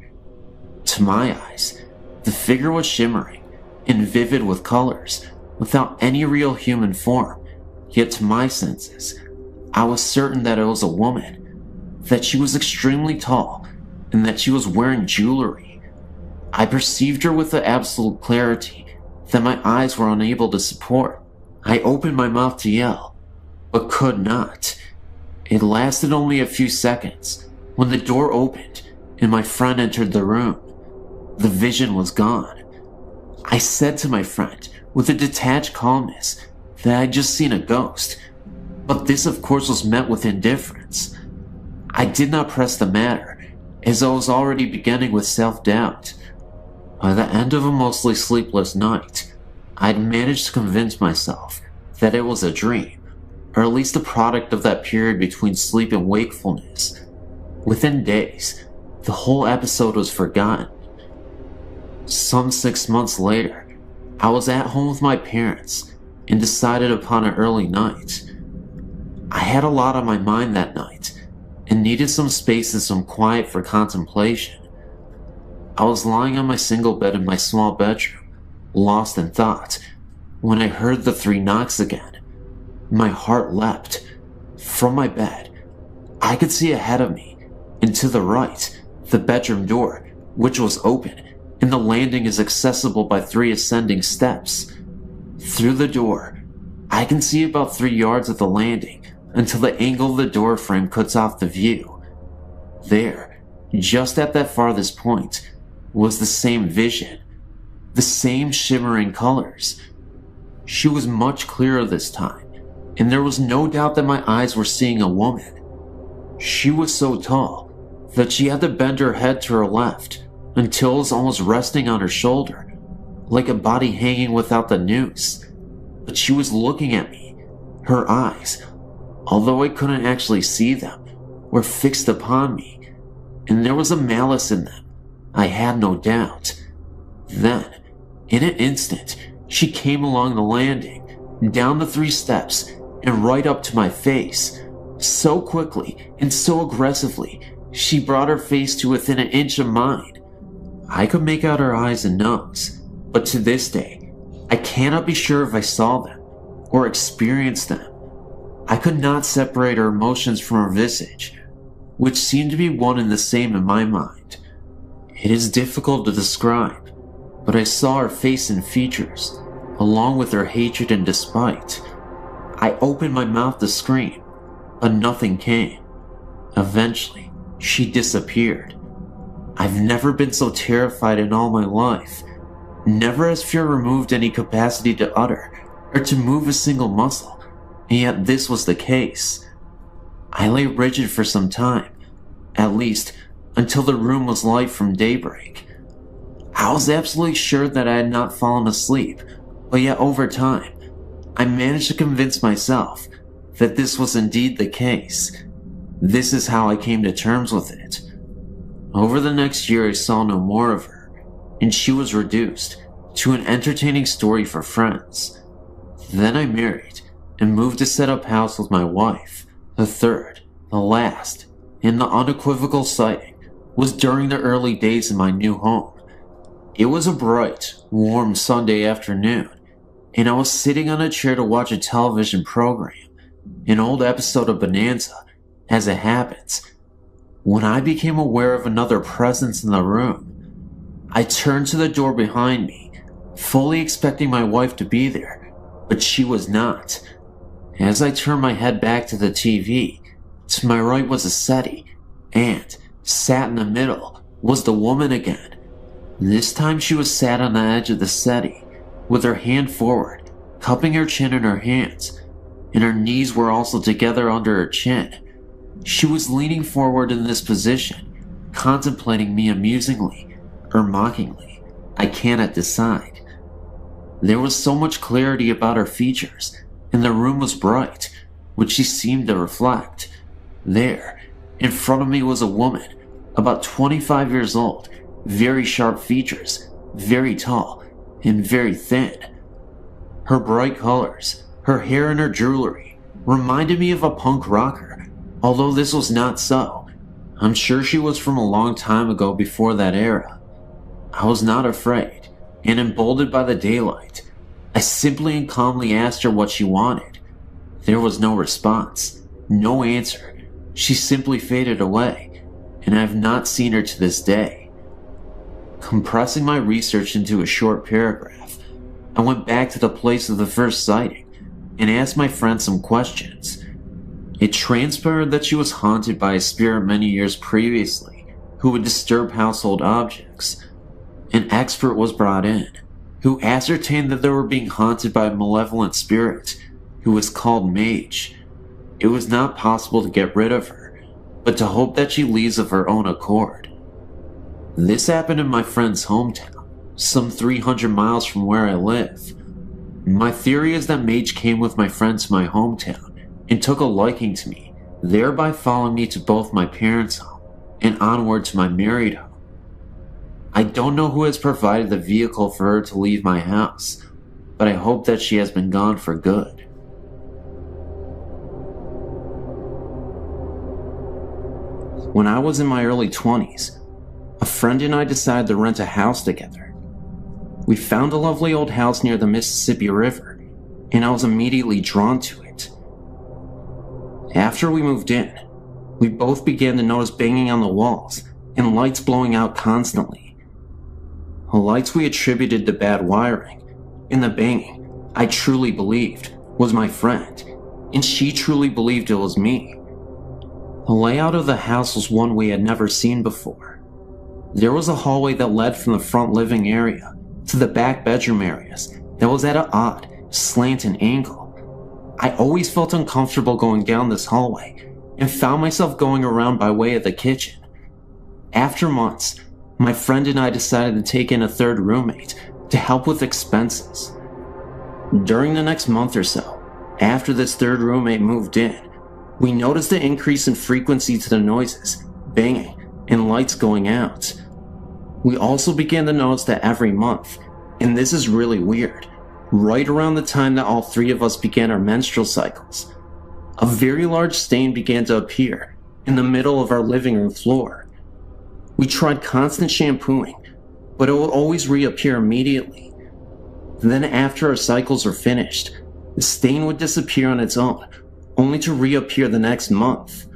To my eyes, the figure was shimmering and vivid with colors, without any real human form, yet to my senses, I was certain that it was a woman, that she was extremely tall, and that she was wearing jewelry. I perceived her with the absolute clarity that my eyes were unable to support. I opened my mouth to yell, but could not. It lasted only a few seconds when the door opened and my friend entered the room. The vision was gone. I said to my friend with a detached calmness that I'd just seen a ghost, but this of course was met with indifference. I did not press the matter, as I was already beginning with self-doubt. By the end of a mostly sleepless night, I'd managed to convince myself that it was a dream, or at least a product of that period between sleep and wakefulness. Within days, the whole episode was forgotten. Some 6 months later, I was at home with my parents and decided upon an early night. I had a lot on my mind that night and needed some space and some quiet for contemplation. I was lying on my single bed in my small bedroom, lost in thought, when I heard the 3 knocks again. My heart leapt. From my bed, I could see ahead of me, and to the right, the bedroom door, which was open, and the landing is accessible by 3 ascending steps. Through the door, I can see about 3 yards of the landing until the angle of the door frame cuts off the view. There, just at that farthest point, was the same vision, the same shimmering colors. She was much clearer this time, and there was no doubt that my eyes were seeing a woman. She was so tall that she had to bend her head to her left until it was almost resting on her shoulder, like a body hanging without the noose. But she was looking at me. Her eyes, although I couldn't actually see them, were fixed upon me, and there was a malice in them, I had no doubt. Then, in an instant, she came along the landing, down the 3 steps, and right up to my face. So quickly and so aggressively, she brought her face to within an inch of mine. I could make out her eyes and nose, but to this day, I cannot be sure if I saw them or experienced them. I could not separate her emotions from her visage, which seemed to be one and the same in my mind. It is difficult to describe, but I saw her face and features, along with her hatred and despite. I opened my mouth to scream, but nothing came. Eventually, she disappeared. I've never been so terrified in all my life. Never has fear removed any capacity to utter or to move a single muscle, and yet this was the case. I lay rigid for some time, at least until the room was light from daybreak. I was absolutely sure that I had not fallen asleep, but yet over time, I managed to convince myself that this was indeed the case. This is how I came to terms with it. Over the next year, I saw no more of her, and she was reduced to an entertaining story for friends. Then I married and moved to set up house with my wife. The third, the last, and the unequivocal sighting was during the early days in my new home. It was a bright, warm Sunday afternoon, and I was sitting on a chair to watch a television program, an old episode of Bonanza, as it happens, when I became aware of another presence in the room. I turned to the door behind me, fully expecting my wife to be there, but she was not. As I turned my head back to the TV, to my right was a settee, and, sat in the middle, was the woman again. This time she was sat on the edge of the settee, with her hand forward, cupping her chin in her hands, and her knees were also together under her chin. She was leaning forward in this position, contemplating me amusingly, or mockingly. I cannot decide. There was so much clarity about her features, and the room was bright, which she seemed to reflect. There, in front of me was a woman, about 25 years old, very sharp features, very tall, and very thin. Her bright colors, her hair and her jewelry, reminded me of a punk rocker, although this was not so. I'm sure she was from a long time ago before that era. I was not afraid, and emboldened by the daylight, I simply and calmly asked her what she wanted. There was no response, no answer. She simply faded away, and I have not seen her to this day. Compressing my research into a short paragraph, I went back to the place of the first sighting and asked my friend some questions. It transpired that she was haunted by a spirit many years previously who would disturb household objects. An expert was brought in, who ascertained that they were being haunted by a malevolent spirit who was called Mage. It was not possible to get rid of her, but to hope that she leaves of her own accord. This happened in my friend's hometown, some 300 miles from where I live. My theory is that Mage came with my friend to my hometown and took a liking to me, thereby following me to both my parents' home and onward to my married home. I don't know who has provided the vehicle for her to leave my house, but I hope that she has been gone for good. When I was in my early 20s, a friend and I decided to rent a house together. We found a lovely old house near the Mississippi River, and I was immediately drawn to it. After we moved in, we both began to notice banging on the walls and lights blowing out constantly. The lights we attributed to bad wiring, and the banging, I truly believed, was my friend, and she truly believed it was me. The layout of the house was one we had never seen before. There was a hallway that led from the front living area to the back bedroom areas that was at an odd, slanted angle. I always felt uncomfortable going down this hallway and found myself going around by way of the kitchen. After months, my friend and I decided to take in a third roommate to help with expenses. During the next month or so, after this third roommate moved in, we noticed an increase in frequency to the noises, banging, and lights going out. We also began to notice that every month, and this is really weird, right around the time that all three of us began our menstrual cycles, a very large stain began to appear in the middle of our living room floor. We tried constant shampooing, but it would always reappear immediately. Then after our cycles were finished, the stain would disappear on its own, only to reappear the next month.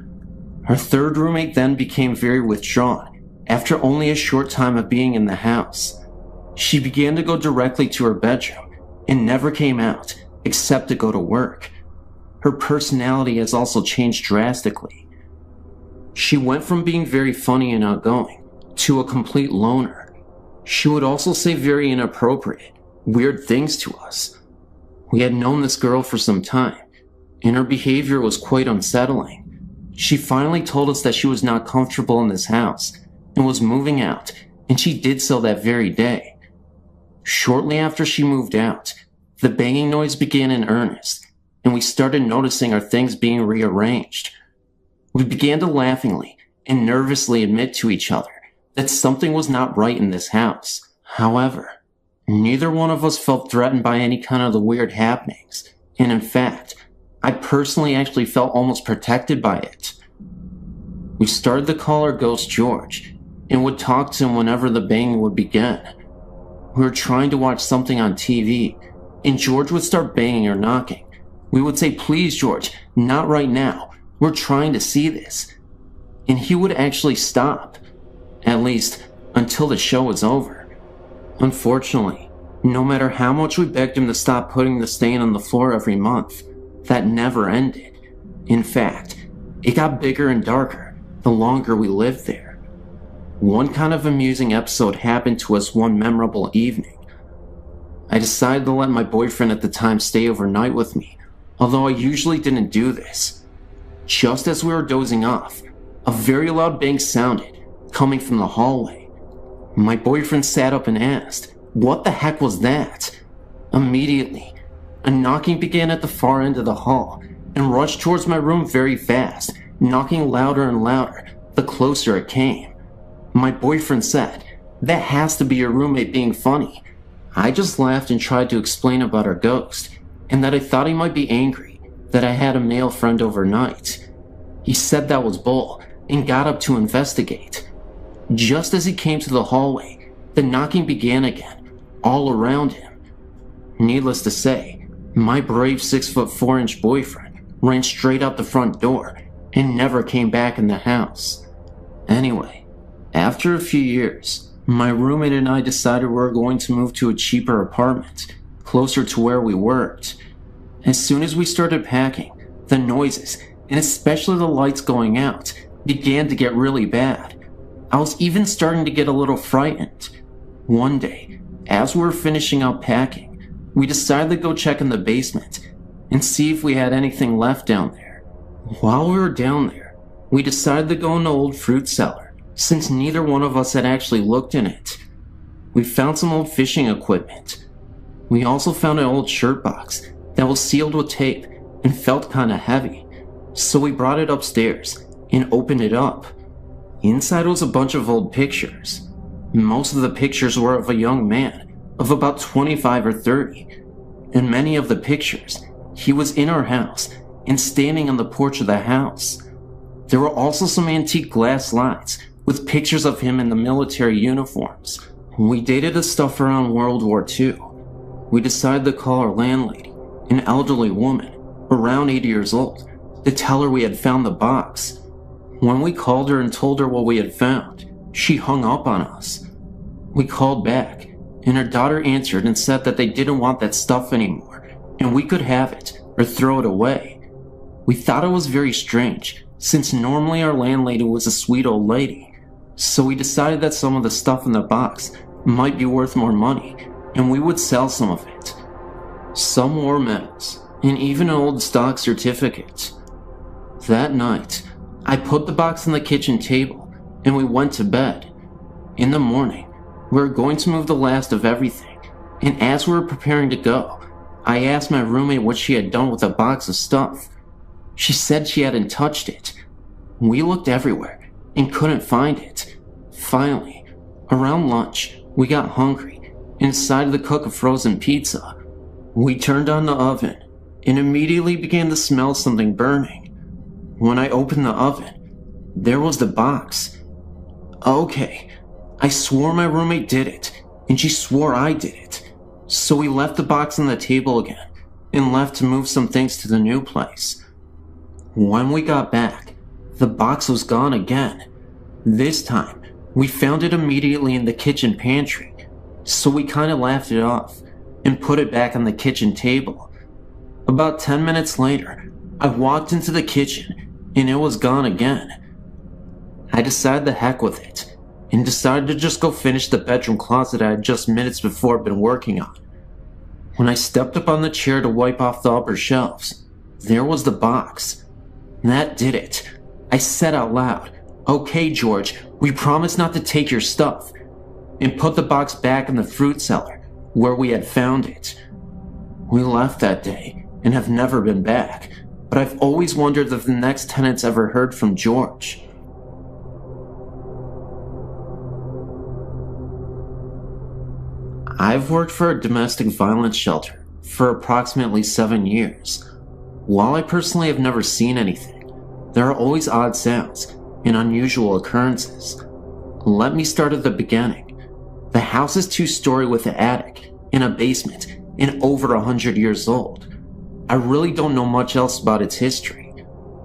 Our third roommate then became very withdrawn after only a short time of being in the house. She began to go directly to her bedroom and never came out except to go to work. Her personality has also changed drastically. She went from being very funny and outgoing to a complete loner. She would also say very inappropriate, weird things to us. We had known this girl for some time, and her behavior was quite unsettling. She finally told us that she was not comfortable in this house and was moving out, and she did so that very day. Shortly after she moved out, the banging noise began in earnest, and we started noticing our things being rearranged. We began to laughingly and nervously admit to each other that something was not right in this house. However, neither one of us felt threatened by any kind of the weird happenings, and in fact, I personally actually felt almost protected by it. We started to call our ghost George, and would talk to him whenever the banging would begin. We were trying to watch something on TV, and George would start banging or knocking. We would say, "Please, George, not right now. We're trying to see this." And he would actually stop, at least until the show was over. Unfortunately, no matter how much we begged him to stop putting the stain on the floor every month, that never ended. In fact, it got bigger and darker the longer we lived there. One kind of amusing episode happened to us one memorable evening. I decided to let my boyfriend at the time stay overnight with me, although I usually didn't do this. Just as we were dozing off, a very loud bang sounded, coming from the hallway. My boyfriend sat up and asked, "What the heck was that?" Immediately, a knocking began at the far end of the hall and rushed towards my room very fast, knocking louder and louder the closer it came. My boyfriend said, "That has to be your roommate being funny." I just laughed and tried to explain about our ghost, and that I thought he might be angry that I had a male friend overnight. He said that was bull and got up to investigate. Just as he came to the hallway, the knocking began again, all around him. Needless to say, my brave 6'4" boyfriend ran straight out the front door and never came back in the house. Anyway, after a few years, my roommate and I decided we were going to move to a cheaper apartment, closer to where we worked. As soon as we started packing, the noises, and especially the lights going out, began to get really bad. I was even starting to get a little frightened. One day, as we were finishing up packing, we decided to go check in the basement and see if we had anything left down there. While we were down there, we decided to go in the old fruit cellar, since neither one of us had actually looked in it. We found some old fishing equipment. We also found an old shirt box that was sealed with tape and felt kinda heavy, so we brought it upstairs and opened it up. Inside was a bunch of old pictures. Most of the pictures were of a young man of about 25 or 30. In many of the pictures, he was in our house and standing on the porch of the house. There were also some antique glass slides with pictures of him in the military uniforms. We dated the stuff around World War II. We decided to call our landlady, an elderly woman, around 80 years old, to tell her we had found the box. When we called her and told her what we had found, she hung up on us. We called back, and her daughter answered and said that they didn't want that stuff anymore, and we could have it or throw it away. We thought it was very strange, since normally our landlady was a sweet old lady, so we decided that some of the stuff in the box might be worth more money, and we would sell some of it. Some war medals, and even an old stock certificate. That night, I put the box on the kitchen table, and we went to bed. In the morning, we were going to move the last of everything, and as we were preparing to go, I asked my roommate what she had done with the box of stuff. She said she hadn't touched it. We looked everywhere and couldn't find it. Finally, around lunch, we got hungry and decided to cook a frozen pizza. We turned on the oven and immediately began to smell something burning. When I opened the oven, there was the box. Okay, I swore my roommate did it, and she swore I did it. So we left the box on the table again and left to move some things to the new place. When we got back, the box was gone again. This time, we found it immediately in the kitchen pantry, so we kinda laughed it off and put it back on the kitchen table. About 10 minutes later, I walked into the kitchen and it was gone again. I decided the heck with it and decided to just go finish the bedroom closet I had just minutes before been working on. When I stepped up on the chair to wipe off the upper shelves, there was the box. That did it. I said out loud, "Okay, George, we promise not to take your stuff," and put the box back in the fruit cellar where we had found it. We left that day and have never been back, but I've always wondered if the next tenants ever heard from George. I've worked for a domestic violence shelter for approximately 7 years. While I personally have never seen anything, there are always odd sounds and unusual occurrences. Let me start at the beginning. The house is 2-story with an attic and a basement and over 100 years old. I really don't know much else about its history.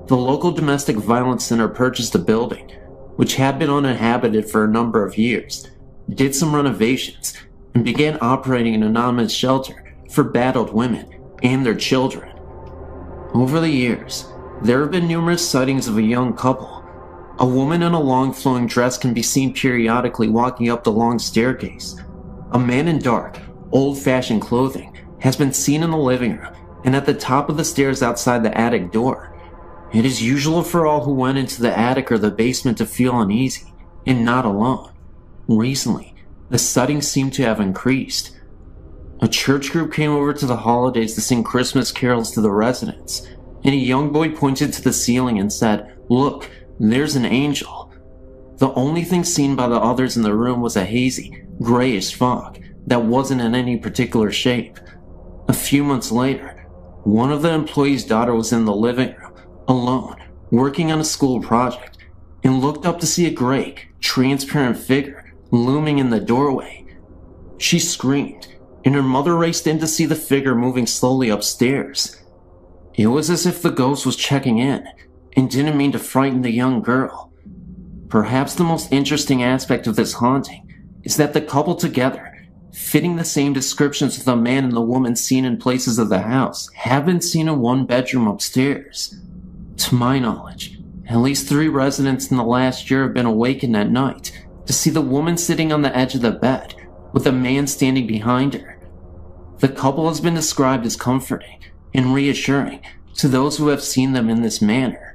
The local domestic violence center purchased the building, which had been uninhabited for a number of years, did some renovations, and began operating an anonymous shelter for battered women and their children. Over the years, there have been numerous sightings of a young couple. A woman in a long flowing dress can be seen periodically walking up the long staircase. A man in dark, old-fashioned clothing has been seen in the living room and at the top of the stairs outside the attic door. It is usual for all who went into the attic or the basement to feel uneasy and not alone. Recently, the sightings seem to have increased. A church group came over to the holidays to sing Christmas carols to the residents, and a young boy pointed to the ceiling and said, "Look, there's an angel." The only thing seen by the others in the room was a hazy, grayish fog that wasn't in any particular shape. A few months later, one of the employees' daughter was in the living room, alone, working on a school project, and looked up to see a gray, transparent figure looming in the doorway. She screamed, and her mother raced in to see the figure moving slowly upstairs. It was as if the ghost was checking in and didn't mean to frighten the young girl. Perhaps the most interesting aspect of this haunting is that the couple together, fitting the same descriptions of the man and the woman seen in places of the house, have been seen in one bedroom upstairs. To my knowledge, at least 3 residents in the last year have been awakened at night to see the woman sitting on the edge of the bed with a man standing behind her. The couple has been described as comforting and reassuring to those who have seen them in this manner.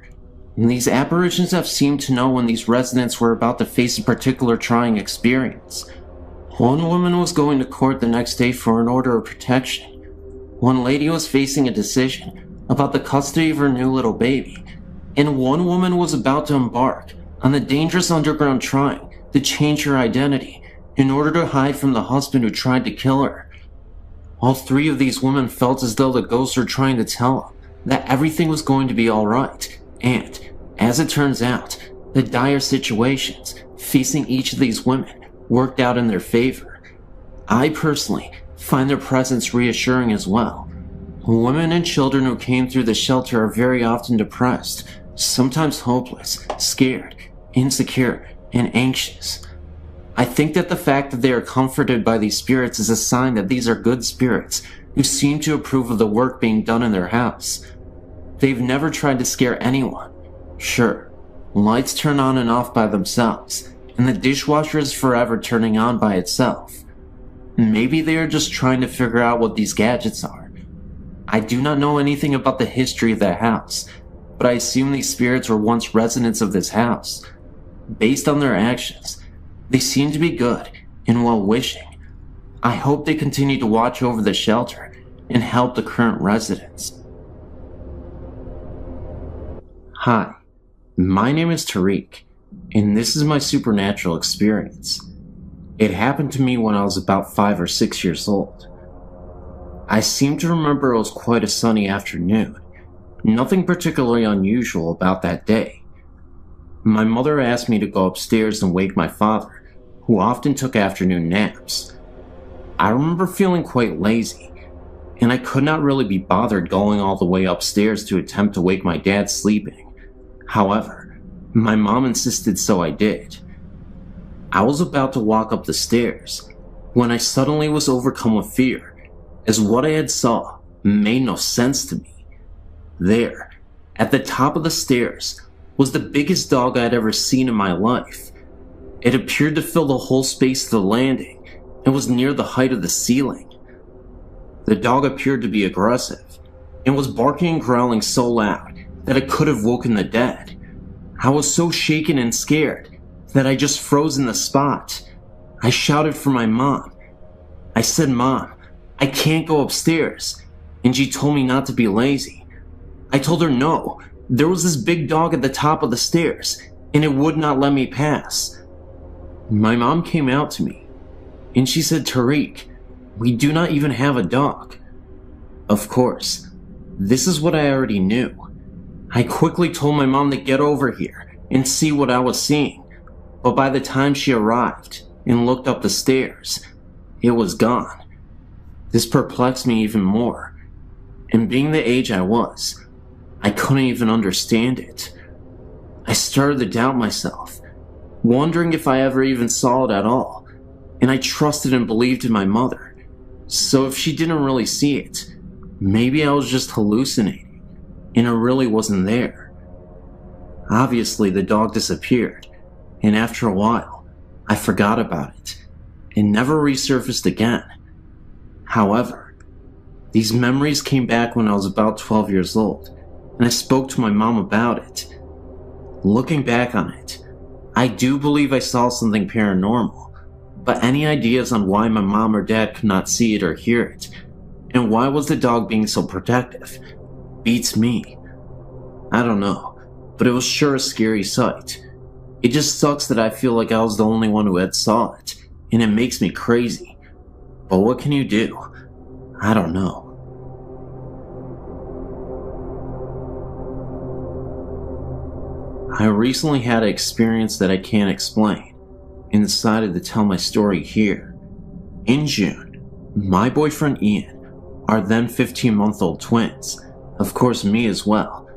And these apparitions have seemed to know when these residents were about to face a particular trying experience. One woman was going to court the next day for an order of protection. One lady was facing a decision about the custody of her new little baby. And one woman was about to embark on the dangerous underground trying to change her identity in order to hide from the husband who tried to kill her. All 3 of these women felt as though the ghosts were trying to tell them that everything was going to be alright, and, as it turns out, the dire situations facing each of these women worked out in their favor. I personally find their presence reassuring as well. Women and children who came through the shelter are very often depressed, sometimes hopeless, scared, insecure, and anxious. I think that the fact that they are comforted by these spirits is a sign that these are good spirits who seem to approve of the work being done in their house. They've never tried to scare anyone. Sure, lights turn on and off by themselves, and the dishwasher is forever turning on by itself. Maybe they are just trying to figure out what these gadgets are. I do not know anything about the history of the house, but I assume these spirits were once residents of this house. Based on their actions, they seem to be good and well-wishing. I hope they continue to watch over the shelter and help the current residents. Hi, my name is Tariq, and this is my supernatural experience. It happened to me when I was about 5 or 6 years old. I seem to remember it was quite a sunny afternoon. Nothing particularly unusual about that day. My mother asked me to go upstairs and wake my father, who often took afternoon naps. I remember feeling quite lazy, and I could not really be bothered going all the way upstairs to attempt to wake my dad sleeping. However, my mom insisted, so I did. I was about to walk up the stairs when I suddenly was overcome with fear, as what I had saw made no sense to me. There, at the top of the stairs, was the biggest dog I'd ever seen in my life. It appeared to fill the whole space of the landing and was near the height of the ceiling. The dog appeared to be aggressive and was barking and growling so loud that it could have woken the dead. I was so shaken and scared that I just froze in the spot. I shouted for my mom. I said, "Mom, I can't go upstairs," and she told me not to be lazy. I told her no, there was this big dog at the top of the stairs, and it would not let me pass. My mom came out to me, and she said, "Tariq, we do not even have a dog." Of course, this is what I already knew. I quickly told my mom to get over here and see what I was seeing, but by the time she arrived and looked up the stairs, it was gone. This perplexed me even more, and being the age I was, I couldn't even understand it. I started to doubt myself, wondering if I ever even saw it at all, and I trusted and believed in my mother. So if she didn't really see it, maybe I was just hallucinating, and it really wasn't there. Obviously, the dog disappeared, and after a while, I forgot about it, and never resurfaced again. However, these memories came back when I was about 12 years old, and I spoke to my mom about it. Looking back on it, I do believe I saw something paranormal, but any ideas on why my mom or dad could not see it or hear it, and why was the dog being so protective, beats me. I don't know, but it was sure a scary sight. It just sucks that I feel like I was the only one who had saw it, and it makes me crazy. But what can you do? I don't know. I recently had an experience that I can't explain, and decided to tell my story here. In June, my boyfriend Ian, our then 15-month-old twins, of course me as well,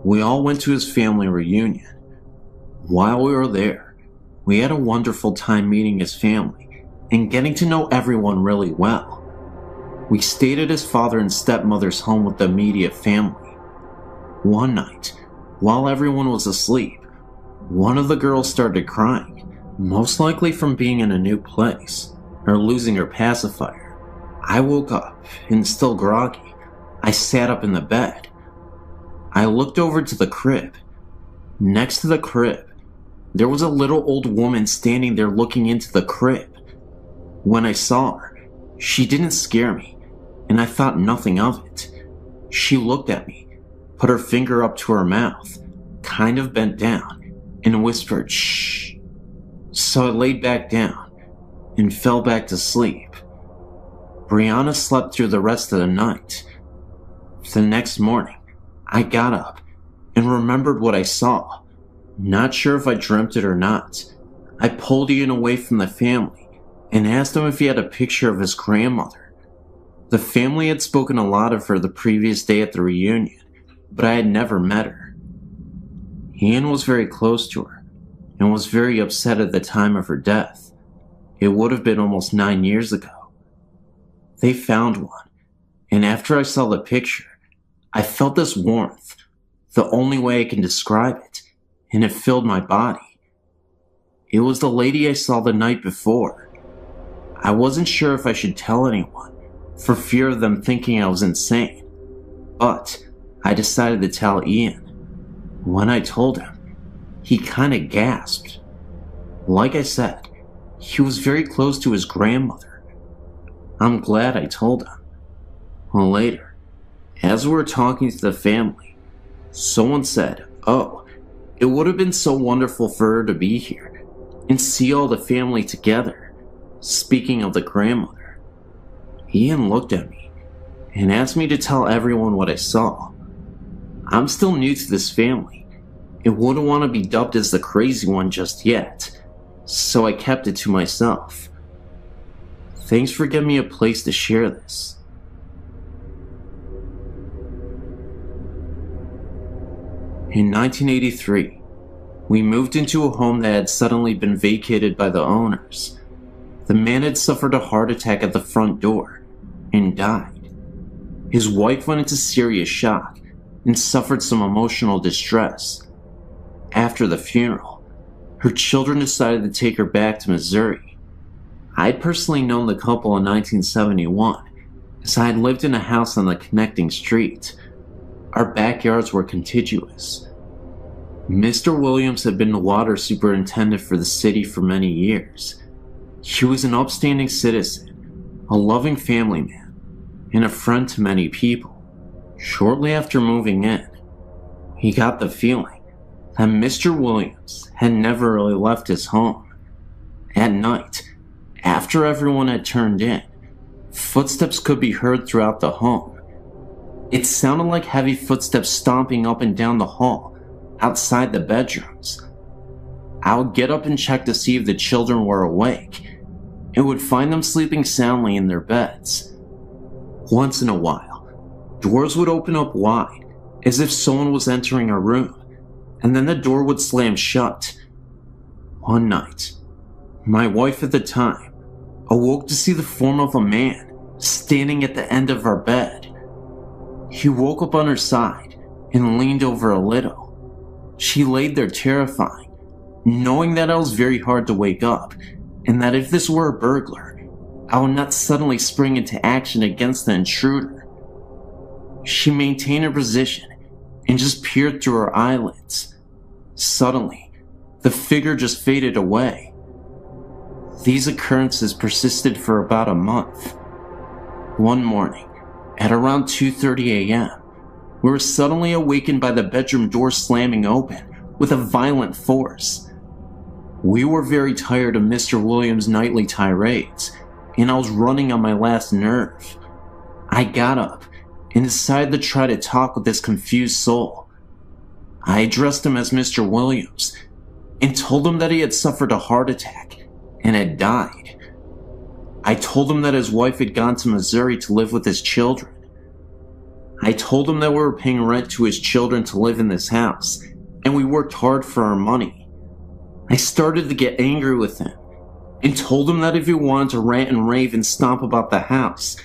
we all went to his family reunion. While we were there, we had a wonderful time meeting his family and getting to know everyone really well. We stayed at his father and stepmother's home with the immediate family. One night, while everyone was asleep, one of the girls started crying, most likely from being in a new place or losing her pacifier. I woke up and, still groggy, I sat up in the bed. I looked over to the crib. Next to the crib, there was a little old woman standing there looking into the crib. When I saw her, she didn't scare me, and I thought nothing of it. She looked at me, put her finger up to her mouth, kind of bent down, and whispered, "Shh." So I laid back down and fell back to sleep. Brianna slept through the rest of the night. The next morning, I got up and remembered what I saw. Not sure if I dreamt it or not. I pulled Ian away from the family and asked him if he had a picture of his grandmother. The family had spoken a lot of her the previous day at the reunion, but I had never met her. Ian was very close to her and was very upset at the time of her death. It would have been almost 9 years ago. They found one, and after I saw the picture, I felt this warmth, the only way I can describe it, and it filled my body. It was the lady I saw the night before. I wasn't sure if I should tell anyone, for fear of them thinking I was insane, but I decided to tell Ian. When I told him, he kinda gasped. Like I said, he was very close to his grandmother. I'm glad I told him. Well, later, as we were talking to the family, someone said, "Oh, it would have been so wonderful for her to be here and see all the family together," speaking of the grandmother. Ian looked at me and asked me to tell everyone what I saw. I'm still new to this family and wouldn't want to be dubbed as the crazy one just yet, so I kept it to myself. Thanks for giving me a place to share this. In 1983, we moved into a home that had suddenly been vacated by the owners. The man had suffered a heart attack at the front door and died. His wife went into serious shock and suffered some emotional distress. After the funeral, her children decided to take her back to Missouri. I had personally known the couple in 1971, as I had lived in a house on the connecting street. Our backyards were contiguous. Mr. Williams had been the water superintendent for the city for many years. He was an upstanding citizen, a loving family man, and a friend to many people. Shortly after moving in, he got the feeling that Mr. Williams had never really left his home. At night, after everyone had turned in, footsteps could be heard throughout the home. It sounded like heavy footsteps stomping up and down the hall, outside the bedrooms. I would get up and check to see if the children were awake, and would find them sleeping soundly in their beds. Once in a while, doors would open up wide, as if someone was entering a room, and then the door would slam shut. One night, my wife at the time awoke to see the form of a man standing at the end of our bed. He woke up on her side and leaned over a little. She laid there terrifying, knowing that I was very hard to wake up, and that if this were a burglar, I would not suddenly spring into action against the intruder. She maintained her position and just peered through her eyelids. Suddenly, the figure just faded away. These occurrences persisted for about a month. One morning, at around 2:30 a.m., we were suddenly awakened by the bedroom door slamming open with a violent force. We were very tired of Mr. Williams' nightly tirades, and I was running on my last nerve. I got up and decided to try to talk with this confused soul. I addressed him as Mr. Williams and told him that he had suffered a heart attack and had died. I told him that his wife had gone to Missouri to live with his children. I told him that we were paying rent to his children to live in this house, and we worked hard for our money. I started to get angry with him and told him that if he wanted to rant and rave and stomp about the house,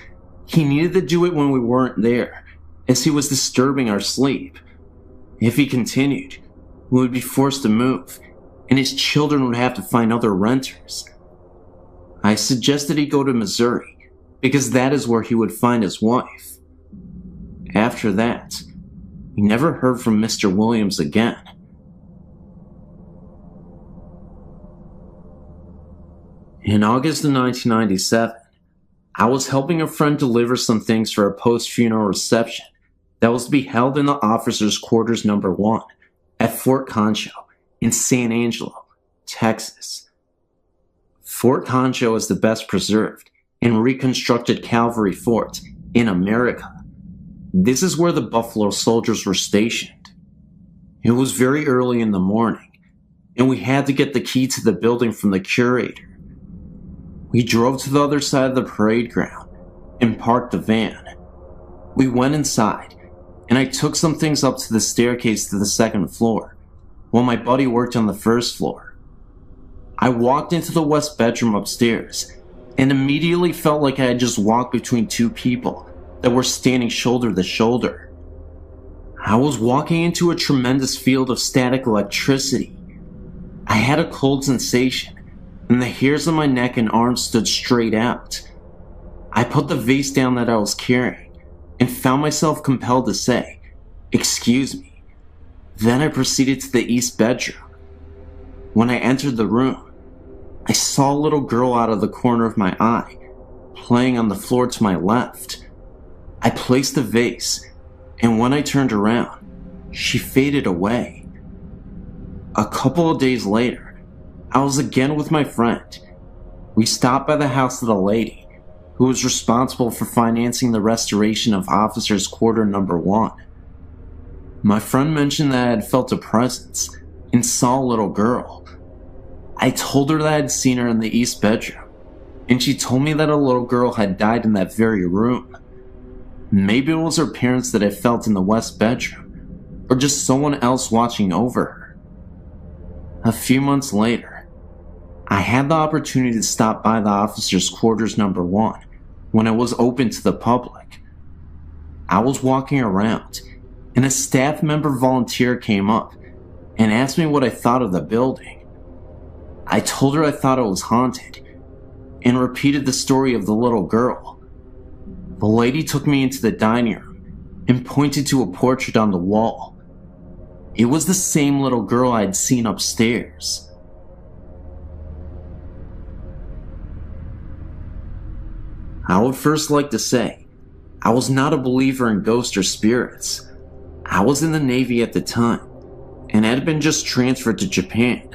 he needed to do it when we weren't there, as he was disturbing our sleep. If he continued, we would be forced to move, and his children would have to find other renters. I suggested he go to Missouri, because that is where he would find his wife. After that, we never heard from Mr. Williams again. In August of 1997, I was helping a friend deliver some things for a post-funeral reception that was to be held in the officers' quarters number 1 at Fort Concho in San Angelo, Texas. Fort Concho is the best preserved and reconstructed cavalry fort in America. This is where the Buffalo Soldiers were stationed. It was very early in the morning, and we had to get the key to the building from the curator. We drove to the other side of the parade ground and parked the van. We went inside, and I took some things up to the staircase to the second floor, while my buddy worked on the first floor. I walked into the west bedroom upstairs, and immediately felt like I had just walked between two people that were standing shoulder to shoulder. I was walking into a tremendous field of static electricity. I had a cold sensation, and the hairs on my neck and arms stood straight out. I put the vase down that I was carrying, and found myself compelled to say, "Excuse me." Then I proceeded to the east bedroom. When I entered the room, I saw a little girl out of the corner of my eye, playing on the floor to my left. I placed the vase, and when I turned around, she faded away. A couple of days later, I was again with my friend. We stopped by the house of the lady who was responsible for financing the restoration of officers' quarter number 1. My friend mentioned that I had felt a presence and saw a little girl. I told her that I had seen her in the east bedroom, and she told me that a little girl had died in that very room. Maybe it was her parents that I felt in the west bedroom, or just someone else watching over her. A few months later, I had the opportunity to stop by the officers' quarters number 1 when it was open to the public. I was walking around, and a staff member volunteer came up and asked me what I thought of the building. I told her I thought it was haunted, and repeated the story of the little girl. The lady took me into the dining room and pointed to a portrait on the wall. It was the same little girl I had seen upstairs. I would first like to say, I was not a believer in ghosts or spirits. I was in the Navy at the time, and had been just transferred to Japan.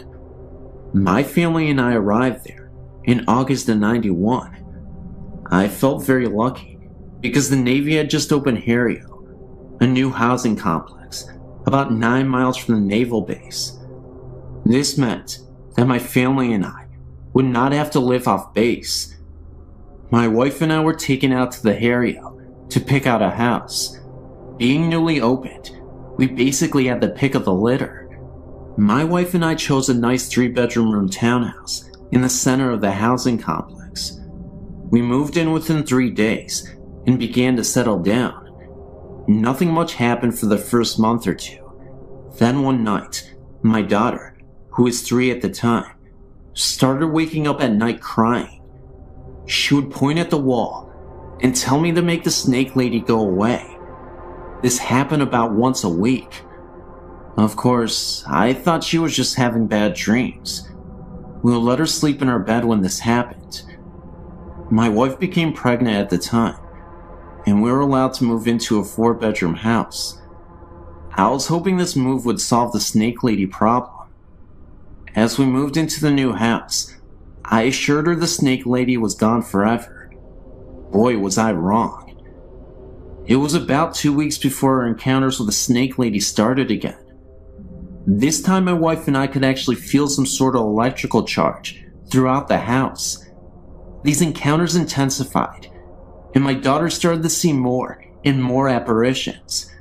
My family and I arrived there in August of '91. I felt very lucky, because the Navy had just opened Harrio, a new housing complex about 9 miles from the naval base. This meant that my family and I would not have to live off base. My wife and I were taken out to the Harrio to pick out a house. Being newly opened, we basically had the pick of the litter. My wife and I chose a nice 3-bedroom room townhouse in the center of the housing complex. We moved in within 3 days and began to settle down. Nothing much happened for the first month or two. Then one night, my daughter, who was 3 at the time, started waking up at night crying. She would point at the wall and tell me to make the snake lady go away. This happened about once a week. Of course, I thought she was just having bad dreams. We would let her sleep in her bed when this happened. My wife became pregnant at the time, and we were allowed to move into a 4-bedroom house. I was hoping this move would solve the snake lady problem. As we moved into the new house, I assured her the snake lady was gone forever. Boy, was I wrong. It was about 2 weeks before our encounters with the snake lady started again. This time my wife and I could actually feel some sort of electrical charge throughout the house. These encounters intensified, and my daughter started to see more and more apparitions.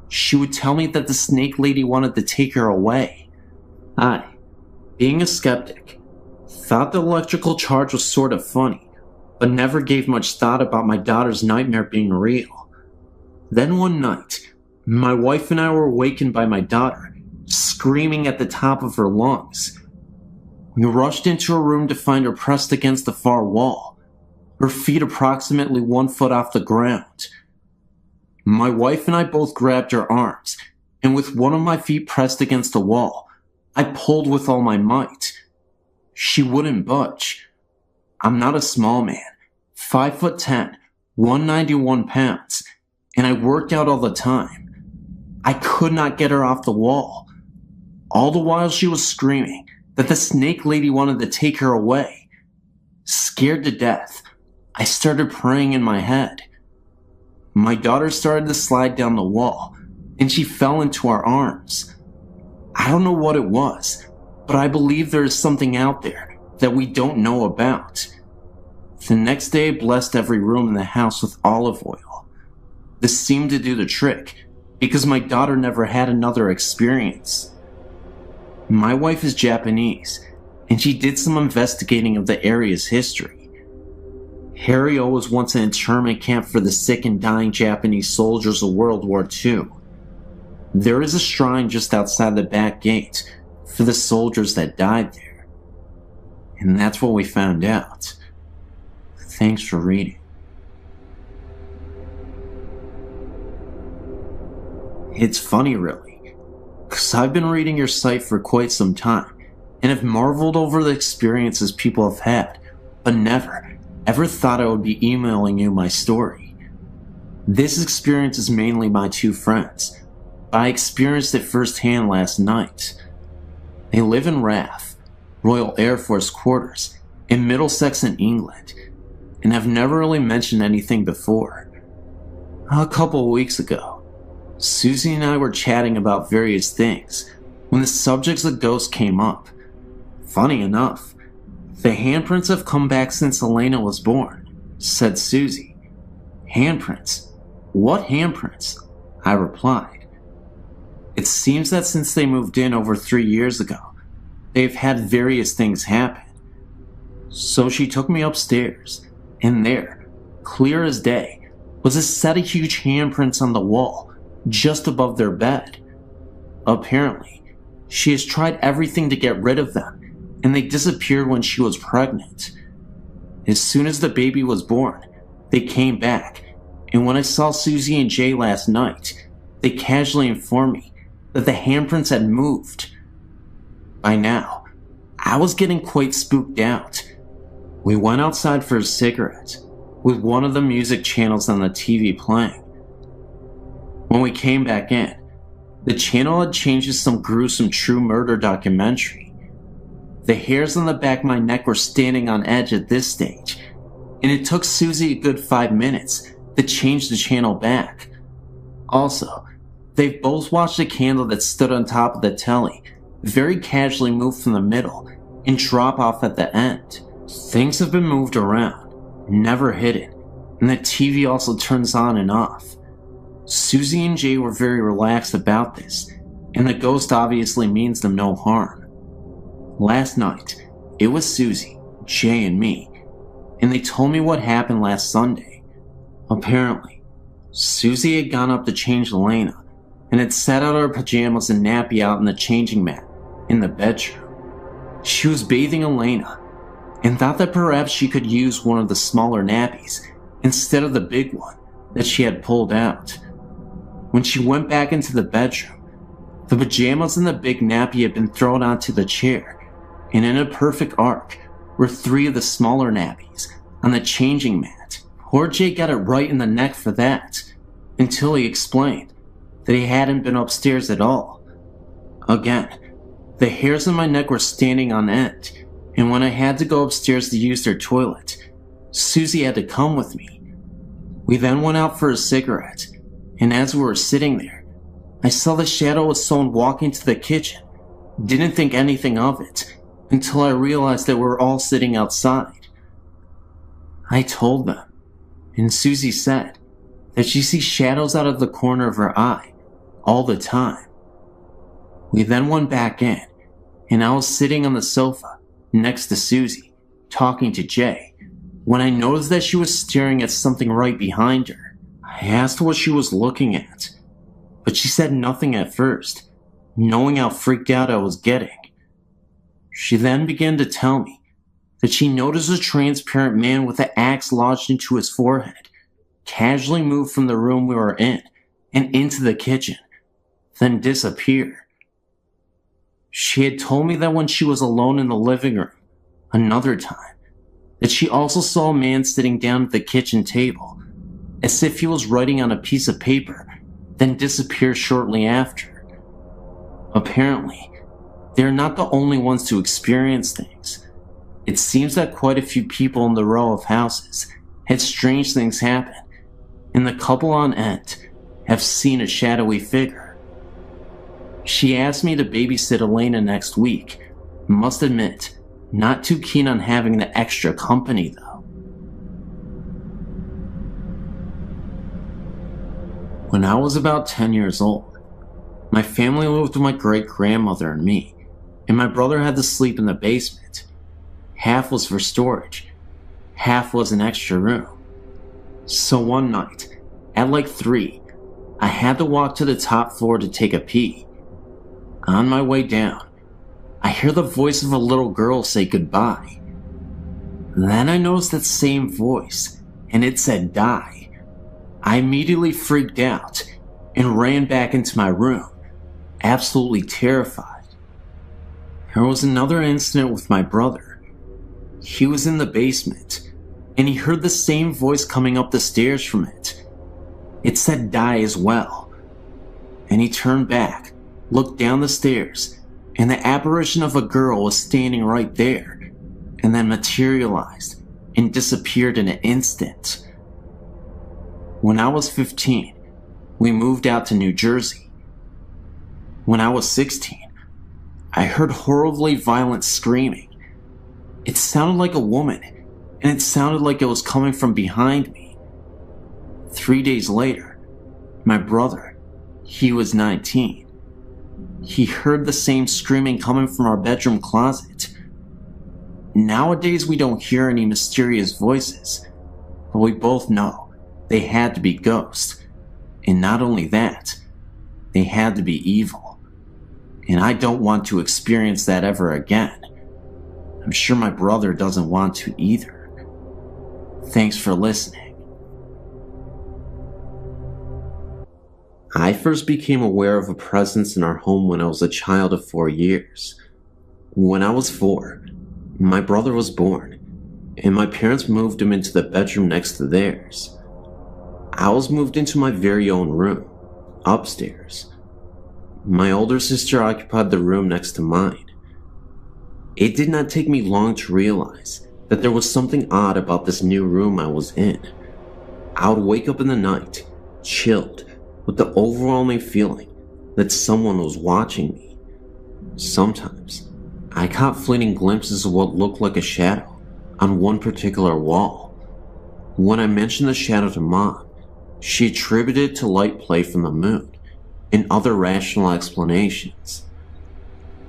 She would tell me that the snake lady wanted to take her away. I Being a skeptic, thought the electrical charge was sort of funny, but never gave much thought about my daughter's nightmare being real. Then one night, my wife and I were awakened by my daughter, screaming at the top of her lungs. We rushed into her room to find her pressed against the far wall, her feet approximately 1 foot off the ground. My wife and I both grabbed her arms, and with one of my feet pressed against the wall, I pulled with all my might. She wouldn't budge. I'm not a small man, 5'10", 191 pounds, and I worked out all the time. I could not get her off the wall. All the while she was screaming that the snake lady wanted to take her away. Scared to death, I started praying in my head. My daughter started to slide down the wall, and she fell into our arms. I don't know what it was, but I believe there is something out there that we don't know about. The next day I blessed every room in the house with olive oil. This seemed to do the trick, because my daughter never had another experience. My wife is Japanese, and she did some investigating of the area's history. Harryo was once an internment camp for the sick and dying Japanese soldiers of World War II. There is a shrine just outside the back gate for the soldiers that died there. And that's what we found out. Thanks for reading. It's funny, really, because I've been reading your site for quite some time and have marveled over the experiences people have had, but never, ever thought I would be emailing you my story. This experience is mainly my two friends, but I experienced it firsthand last night. They live in RAF, Royal Air Force Quarters, in Middlesex in England, and have never really mentioned anything before. A couple of weeks ago, Susie and I were chatting about various things when the subjects of ghosts came up. Funny enough, the handprints have come back since Elena was born, said Susie. Handprints? What handprints? I replied. It seems that since they moved in over 3 years ago, they've had various things happen. So she took me upstairs, and there, clear as day, was a set of huge handprints on the wall just above their bed. Apparently, she has tried everything to get rid of them, and they disappeared when she was pregnant. As soon as the baby was born, they came back, and when I saw Susie and Jay last night, they casually informed me that the handprints had moved. By now, I was getting quite spooked out. We went outside for a cigarette, with one of the music channels on the TV playing. When we came back in, the channel had changed to some gruesome true murder documentary. The hairs on the back of my neck were standing on edge at this stage, and it took Susie a good 5 minutes to change the channel back. Also, they've both watched a candle that stood on top of the telly very casually move from the middle and drop off at the end. Things have been moved around, never hidden, and the TV also turns on and off. Susie and Jay were very relaxed about this, and the ghost obviously means them no harm. Last night, it was Susie, Jay, and me, and they told me what happened last Sunday. Apparently, Susie had gone up to change Elena, and had set out her pajamas and nappy out in the changing mat in the bedroom. She was bathing Elena, and thought that perhaps she could use one of the smaller nappies instead of the big one that she had pulled out. When she went back into the bedroom, the pajamas and the big nappy had been thrown onto the chair, and in a perfect arc were 3 of the smaller nappies on the changing mat. Poor Jay got it right in the neck for that, until he explained that he hadn't been upstairs at all. Again, the hairs on my neck were standing on end, and when I had to go upstairs to use their toilet, Susie had to come with me. We then went out for a cigarette, and as we were sitting there, I saw the shadow of someone walking to the kitchen. Didn't think anything of it, until I realized that we were all sitting outside. I told them, and Susie said that she sees shadows out of the corner of her eye all the time. We then went back in, and I was sitting on the sofa next to Susie, talking to Jay, when I noticed that she was staring at something right behind her. I asked what she was looking at, but she said nothing at first, knowing how freaked out I was getting. She then began to tell me that she noticed a transparent man with an axe lodged into his forehead casually move from the room we were in and into the kitchen, then disappear. She had told me that when she was alone in the living room, another time, that she also saw a man sitting down at the kitchen table, as if he was writing on a piece of paper, then disappear shortly after. Apparently, they are not the only ones to experience things. It seems that quite a few people in the row of houses had strange things happen, and the couple on end have seen a shadowy figure. She asked me to babysit Elena next week. Must admit, not too keen on having the extra company though. When I was about 10 years old, my family lived with my great-grandmother and me, and my brother had to sleep in the basement. Half was for storage, half was an extra room. So one night, at like 3, I had to walk to the top floor to take a pee. On my way down, I hear the voice of a little girl say goodbye. Then I noticed that same voice, and it said die. I immediately freaked out and ran back into my room, absolutely terrified. There was another incident with my brother. He was in the basement, and he heard the same voice coming up the stairs from it. It said die as well. And he turned back, looked down the stairs, and the apparition of a girl was standing right there, and then materialized and disappeared in an instant. When I was 15, we moved out to New Jersey. When I was 16, I heard horribly violent screaming. It sounded like a woman, and it sounded like it was coming from behind me. 3 days later, my brother, he was 19. He heard the same screaming coming from our bedroom closet. Nowadays we don't hear any mysterious voices, but we both know they had to be ghosts. And not only that, they had to be evil. And I don't want to experience that ever again. I'm sure my brother doesn't want to either. Thanks for listening. I first became aware of a presence in our home when I was a child of 4 years. When I was 4, my brother was born, and my parents moved him into the bedroom next to theirs. I was moved into my very own room, upstairs. My older sister occupied the room next to mine. It did not take me long to realize that there was something odd about this new room I was in. I would wake up in the night, chilled, with the overwhelming feeling that someone was watching me. Sometimes, I caught fleeting glimpses of what looked like a shadow on one particular wall. When I mentioned the shadow to Mom, she attributed it to light play from the moon and other rational explanations.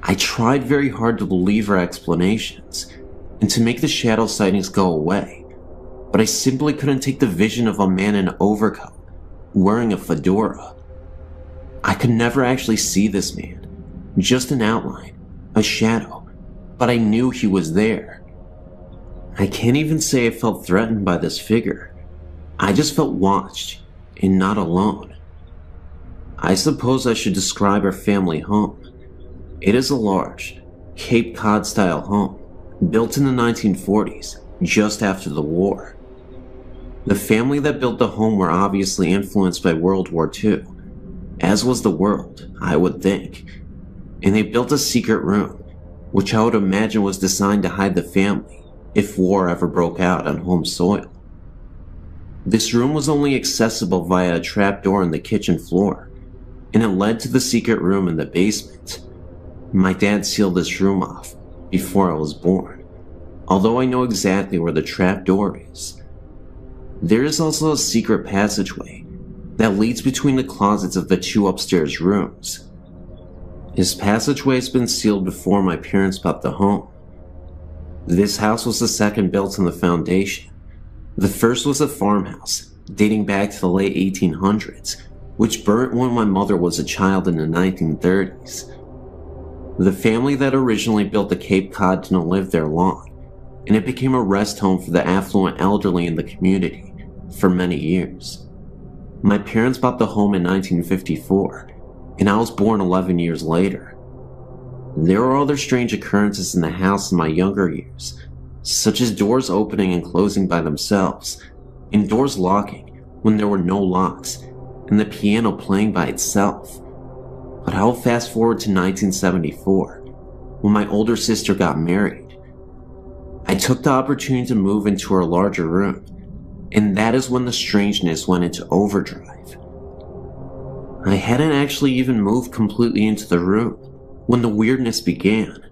I tried very hard to believe her explanations and to make the shadow sightings go away, but I simply couldn't take the vision of a man in an overcoat, wearing a fedora. I could never actually see this man, just an outline, a shadow, but I knew he was there. I can't even say I felt threatened by this figure. I just felt watched and not alone. I suppose I should describe our family home. It is a large, Cape Cod-style home, built in the 1940s, just after the war. The family that built the home were obviously influenced by World War II, as was the world, I would think, and they built a secret room, which I would imagine was designed to hide the family if war ever broke out on home soil. This room was only accessible via a trapdoor in the kitchen floor, and it led to the secret room in the basement. My dad sealed this room off before I was born, although I know exactly where the trapdoor is. There is also a secret passageway that leads between the closets of the 2 upstairs rooms. His passageway has been sealed before my parents bought the home. This house was the second built on the foundation. The first was a farmhouse, dating back to the late 1800s, which burnt when my mother was a child in the 1930s. The family that originally built the Cape Cod didn't live there long, and it became a rest home for the affluent elderly in the community for many years. My parents bought the home in 1954, and I was born 11 years later. There were other strange occurrences in the house in my younger years, such as doors opening and closing by themselves, and doors locking when there were no locks, and the piano playing by itself. But I'll fast forward to 1974, when my older sister got married. I took the opportunity to move into her larger room, and that is when the strangeness went into overdrive. I hadn't actually even moved completely into the room when the weirdness began.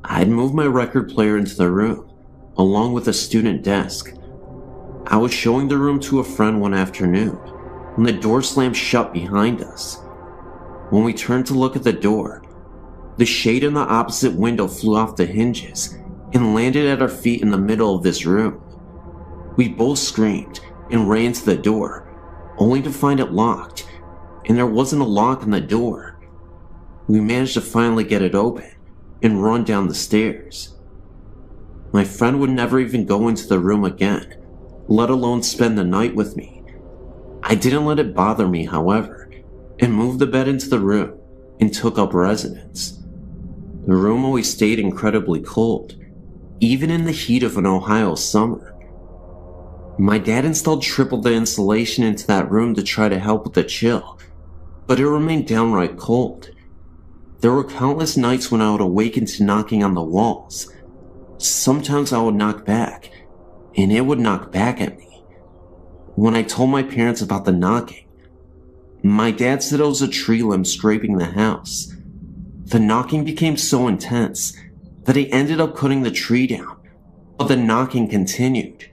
I'd moved my record player into the room, along with a student desk. I was showing the room to a friend one afternoon when the door slammed shut behind us. When we turned to look at the door, the shade in the opposite window flew off the hinges and landed at our feet in the middle of this room. We both screamed and ran to the door, only to find it locked, and there wasn't a lock on the door. We managed to finally get it open and run down the stairs. My friend would never even go into the room again, let alone spend the night with me. I didn't let it bother me, however, and moved the bed into the room and took up residence. The room always stayed incredibly cold, even in the heat of an Ohio summer. My dad installed triple the insulation into that room to try to help with the chill, but it remained downright cold. There were countless nights when I would awaken to knocking on the walls. Sometimes I would knock back, and it would knock back at me. When I told my parents about the knocking, my dad said it was a tree limb scraping the house. The knocking became so intense that he ended up cutting the tree down, but the knocking continued.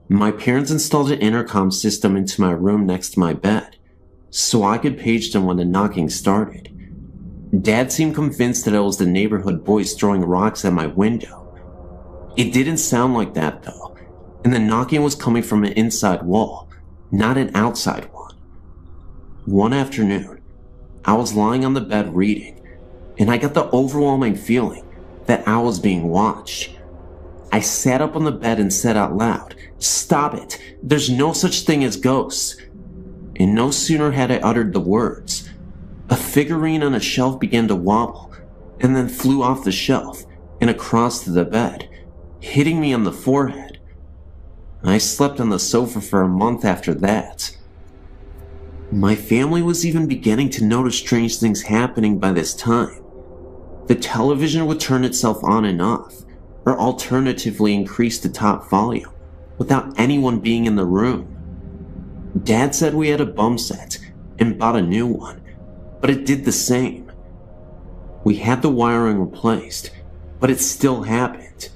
My parents installed an intercom system into my room next to my bed, so I could page them when the knocking started. Dad seemed convinced that it was the neighborhood boys throwing rocks at my window. It didn't sound like that though, and the knocking was coming from an inside wall, not an outside one. One afternoon, I was lying on the bed reading, and I got the overwhelming feeling that I was being watched. I sat up on the bed and said out loud, "Stop it, there's no such thing as ghosts." And no sooner had I uttered the words, a figurine on a shelf began to wobble, and then flew off the shelf and across to the bed, hitting me on the forehead. I slept on the sofa for a month after that. My family was even beginning to notice strange things happening by this time. The television would turn itself on and off, or alternatively increase the top volume, without anyone being in the room. Dad said we had a bum set and bought a new one, but it did the same. We had the wiring replaced, but it still happened.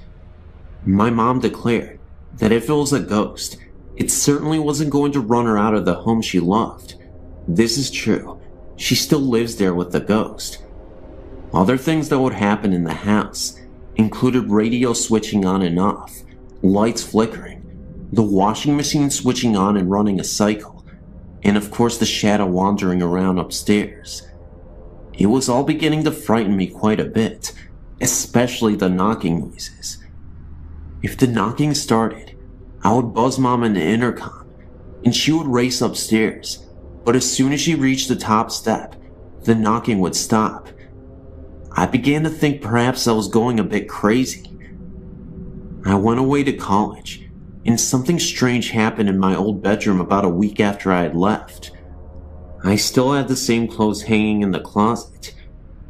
My mom declared that if it was a ghost, it certainly wasn't going to run her out of the home she loved. This is true. She still lives there with the ghost. Other things that would happen in the house included radio switching on and off, lights flickering, the washing machine switching on and running a cycle, and of course the shadow wandering around upstairs. It was all beginning to frighten me quite a bit, especially the knocking noises. If the knocking started, I would buzz Mom in the intercom, and she would race upstairs, but as soon as she reached the top step, the knocking would stop. I began to think perhaps I was going a bit crazy. I went away to college, and something strange happened in my old bedroom about a week after I had left. I still had the same clothes hanging in the closet,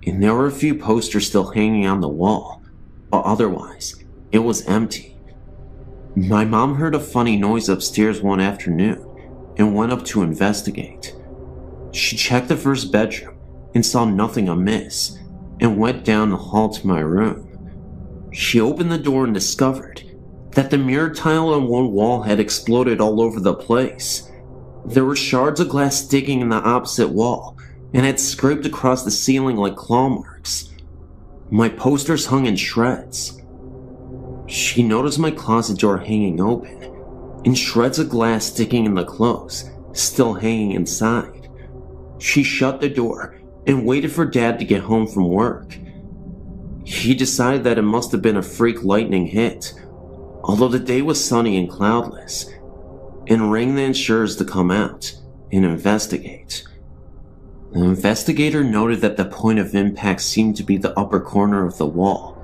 and there were a few posters still hanging on the wall, but otherwise, it was empty. My mom heard a funny noise upstairs one afternoon and went up to investigate. She checked the first bedroom and saw nothing amiss, and went down the hall to my room. She opened the door and discovered that the mirror tile on one wall had exploded all over the place. There were shards of glass sticking in the opposite wall, and had scraped across the ceiling like claw marks. My posters hung in shreds. She noticed my closet door hanging open, and shreds of glass sticking in the clothes, still hanging inside. She shut the door and waited for Dad to get home from work. He decided that it must have been a freak lightning hit, although the day was sunny and cloudless, and rang the insurers to come out and investigate. The investigator noted that the point of impact seemed to be the upper corner of the wall,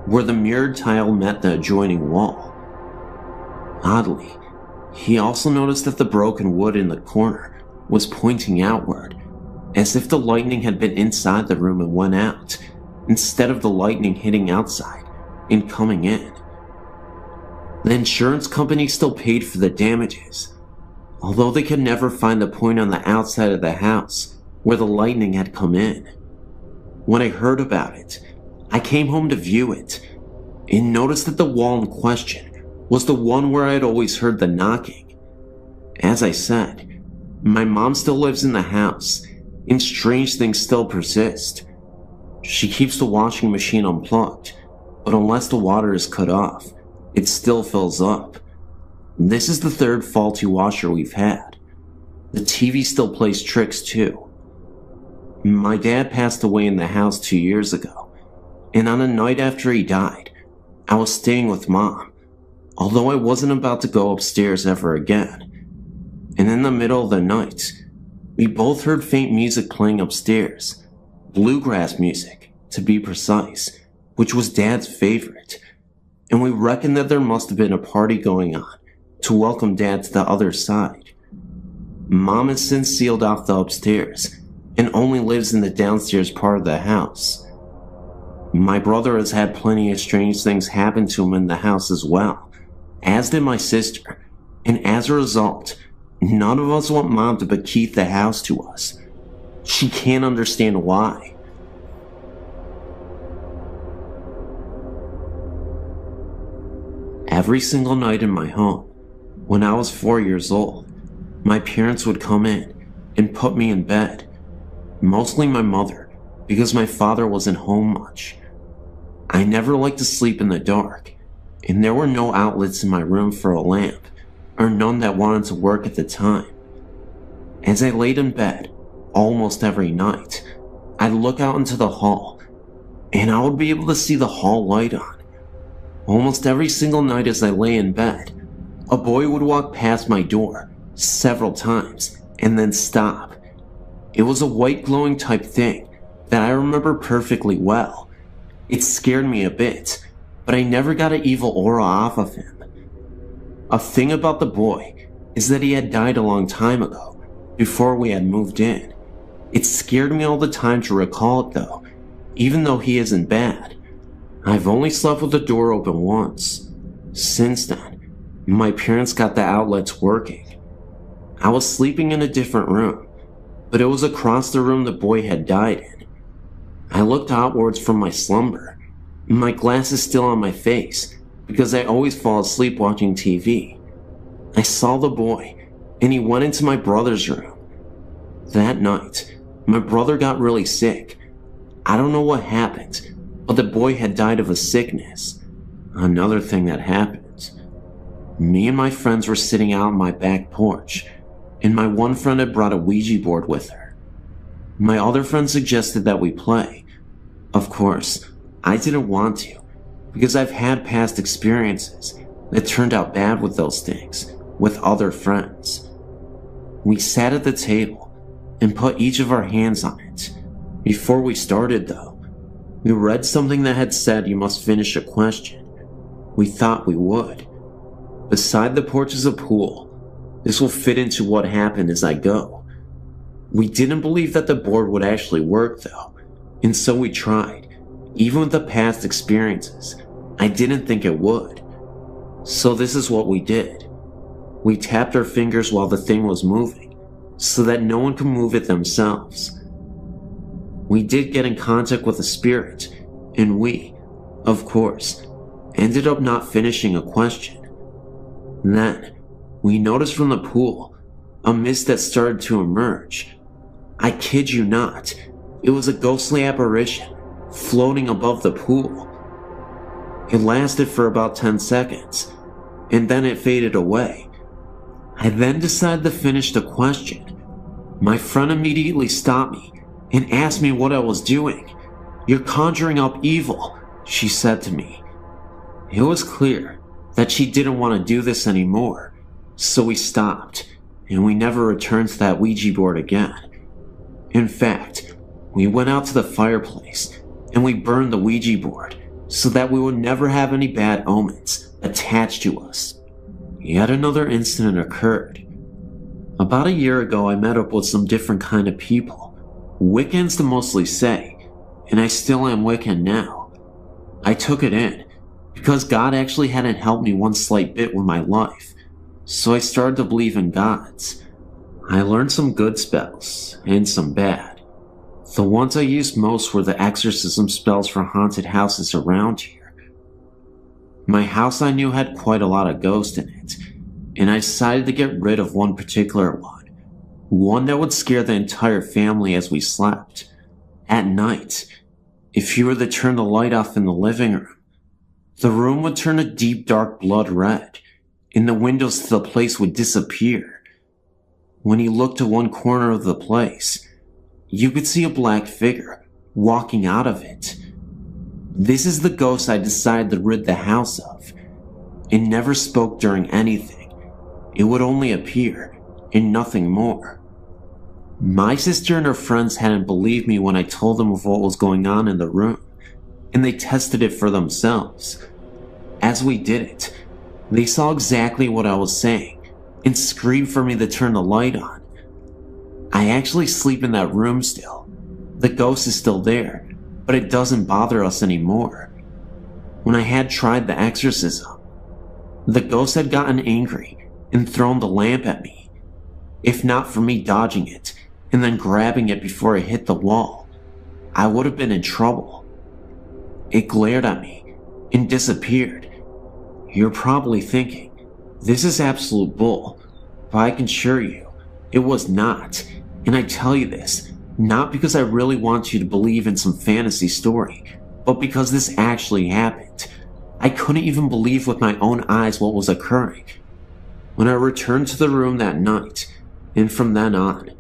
where the mirrored tile met the adjoining wall. Oddly, he also noticed that the broken wood in the corner was pointing outward, as if the lightning had been inside the room and went out, instead of the lightning hitting outside and coming in. The insurance company still paid for the damages, although they could never find the point on the outside of the house where the lightning had come in. When I heard about it, I came home to view it, and noticed that the wall in question was the one where I had always heard the knocking. As I said, my mom still lives in the house, and strange things still persist. She keeps the washing machine unplugged, but unless the water is cut off, it still fills up. This is the third faulty washer we've had. The TV still plays tricks too. My dad passed away in the house 2 years ago, and on a night after he died, I was staying with Mom, although I wasn't about to go upstairs ever again. And in the middle of the night, we both heard faint music playing upstairs, bluegrass music, to be precise, which was Dad's favorite, and we reckoned that there must have been a party going on to welcome Dad to the other side. Mom has since sealed off the upstairs and only lives in the downstairs part of the house. My brother has had plenty of strange things happen to him in the house as well, as did my sister, and as a result, none of us want Mom to bequeath the house to us. She can't understand why. Every single night in my home, when I was 4 years old, my parents would come in and put me in bed. Mostly my mother, because my father wasn't home much. I never liked to sleep in the dark, and there were no outlets in my room for a lamp, or none that wanted to work at the time. As I laid in bed, almost every night, I'd look out into the hall, and I would be able to see the hall light on. Almost every single night as I lay in bed, a boy would walk past my door several times and then stop. It was a white glowing type thing that I remember perfectly well. It scared me a bit, but I never got an evil aura off of him. A thing about the boy is that he had died a long time ago, before we had moved in. It scared me all the time to recall it though, even though he isn't bad. I've only slept with the door open once. Since then, my parents got the outlets working. I was sleeping in a different room, but it was across the room the boy had died in. I looked outwards from my slumber, my glasses still on my face, because I always fall asleep watching TV. I saw the boy, and he went into my brother's room. That night, my brother got really sick. I don't know what happened, but the boy had died of a sickness. Another thing that happened. Me and my friends were sitting out on my back porch, and my one friend had brought a Ouija board with her. My other friend suggested that we play. Of course, I didn't want to, because I've had past experiences that turned out bad with those things, with other friends. We sat at the table and put each of our hands on it. Before we started though, we read something that had said you must finish a question. We thought we would. Beside the porch is a pool. This will fit into what happened as I go. We didn't believe that the board would actually work though, and so we tried. Even with the past experiences, I didn't think it would. So this is what we did. We tapped our fingers while the thing was moving, so that no one could move it themselves. We did get in contact with a spirit, and we, of course, ended up not finishing a question. Then, we noticed from the pool a mist that started to emerge. I kid you not, it was a ghostly apparition floating above the pool. It lasted for about 10 seconds, and then it faded away. I then decided to finish the question. My friend immediately stopped me and asked me what I was doing. "You're conjuring up evil," she said to me. It was clear that she didn't want to do this anymore, so we stopped, and we never returned to that Ouija board again. In fact, we went out to the fireplace and we burned the Ouija board so that we would never have any bad omens attached to us. Yet another incident occurred. About a year ago, I met up with some different kind of people. Wiccans to mostly say, and I still am Wiccan now. I took it in, because God actually hadn't helped me one slight bit with my life, so I started to believe in gods. I learned some good spells, and some bad. The ones I used most were the exorcism spells for haunted houses around here. My house I knew had quite a lot of ghosts in it, and I decided to get rid of one particular one that would scare the entire family as we slept. At night, if you were to turn the light off in the living room, the room would turn a deep dark blood red, and the windows to the place would disappear. When you looked to one corner of the place, you could see a black figure walking out of it. This is the ghost I decided to rid the house of. It never spoke during anything. It would only appear, and nothing more. My sister and her friends hadn't believed me when I told them of what was going on in the room, and they tested it for themselves. As we did it, they saw exactly what I was saying, and screamed for me to turn the light on. I actually sleep in that room still. The ghost is still there, but it doesn't bother us anymore. When I had tried the exorcism, the ghost had gotten angry and thrown the lamp at me. If not for me dodging it and then grabbing it before it hit the wall, I would have been in trouble. It glared at me and disappeared. You're probably thinking, this is absolute bull, but I can assure you, it was not. And I tell you this, not because I really want you to believe in some fantasy story, but because this actually happened. I couldn't even believe with my own eyes what was occurring. When I returned to the room that night, and from then on,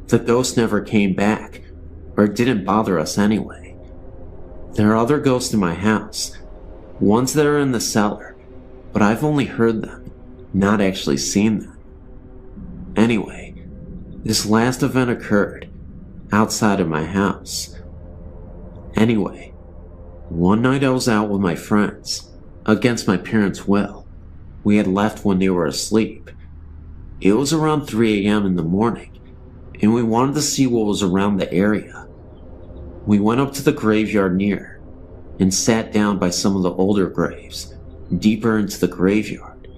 the ghost never came back, or it didn't bother us anyway. There are other ghosts in my house, ones that are in the cellar, but I've only heard them, not actually seen them. Anyway, this last event occurred outside of my house. Anyway, one night I was out with my friends, against my parents' will. We had left when they were asleep. It was around 3 a.m. in the morning, and we wanted to see what was around the area. We went up to the graveyard near, and sat down by some of the older graves, deeper into the graveyard.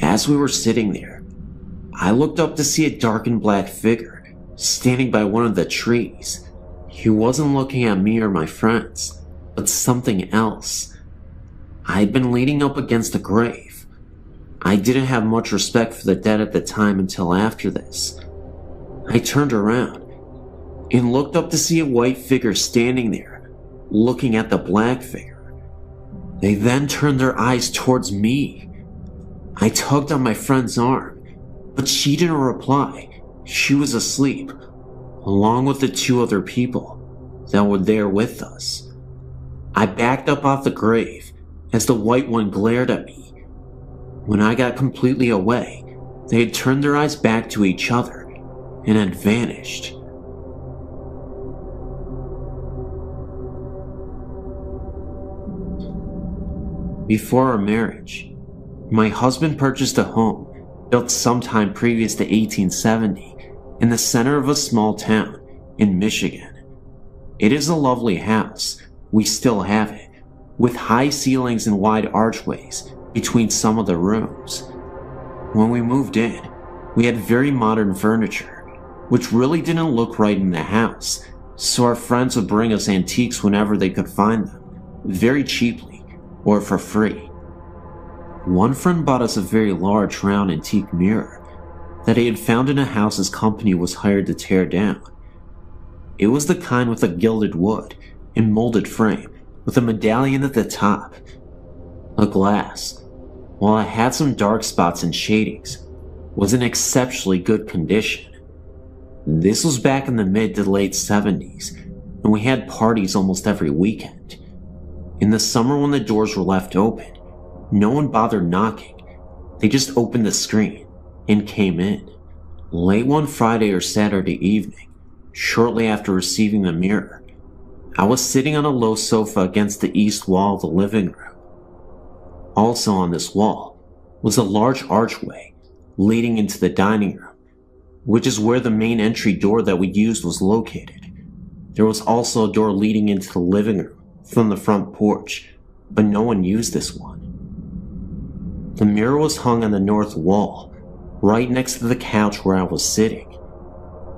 As we were sitting there, I looked up to see a dark and black figure standing by one of the trees. He wasn't looking at me or my friends, but something else. I had been leaning up against a grave. I didn't have much respect for the dead at the time until after this. I turned around and looked up to see a white figure standing there, looking at the black figure. They then turned their eyes towards me. I tugged on my friend's arm, but she didn't reply. She was asleep, along with the 2 other people that were there with us. I backed up off the grave as the white one glared at me. When I got completely away, they had turned their eyes back to each other and had vanished. Before our marriage, my husband purchased a home built sometime previous to 1870 in the center of a small town in Michigan. It is a lovely house, we still have it, with high ceilings and wide archways between some of the rooms. When we moved in, we had very modern furniture, which really didn't look right in the house, so our friends would bring us antiques whenever they could find them, very cheaply or for free. One friend bought us a very large round antique mirror that he had found in a house his company was hired to tear down. It was the kind with a gilded wood and molded frame, with a medallion at the top. The glass, while it had some dark spots and shadings, was in exceptionally good condition. This was back in the mid to late 70s, and we had parties almost every weekend. In the summer when the doors were left open, no one bothered knocking. They just opened the screen and came in. Late one Friday or Saturday evening, shortly after receiving the mirror, I was sitting on a low sofa against the east wall of the living room. Also on this wall was a large archway leading into the dining room, which is where the main entry door that we used was located. There was also a door leading into the living room from the front porch, but no one used this one. The mirror was hung on the north wall, right next to the couch where I was sitting.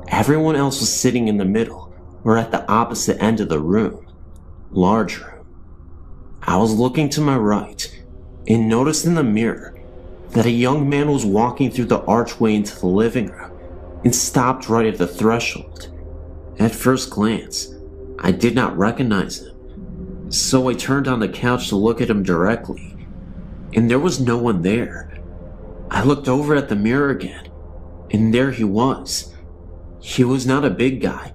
Everyone else was sitting in the middle or at the opposite end of the room, large room. I was looking to my right and noticed in the mirror that a young man was walking through the archway into the living room and stopped right at the threshold. At first glance, I did not recognize him, so I turned on the couch to look at him directly, and there was no one there. I looked over at the mirror again, and there he was. He was not a big guy,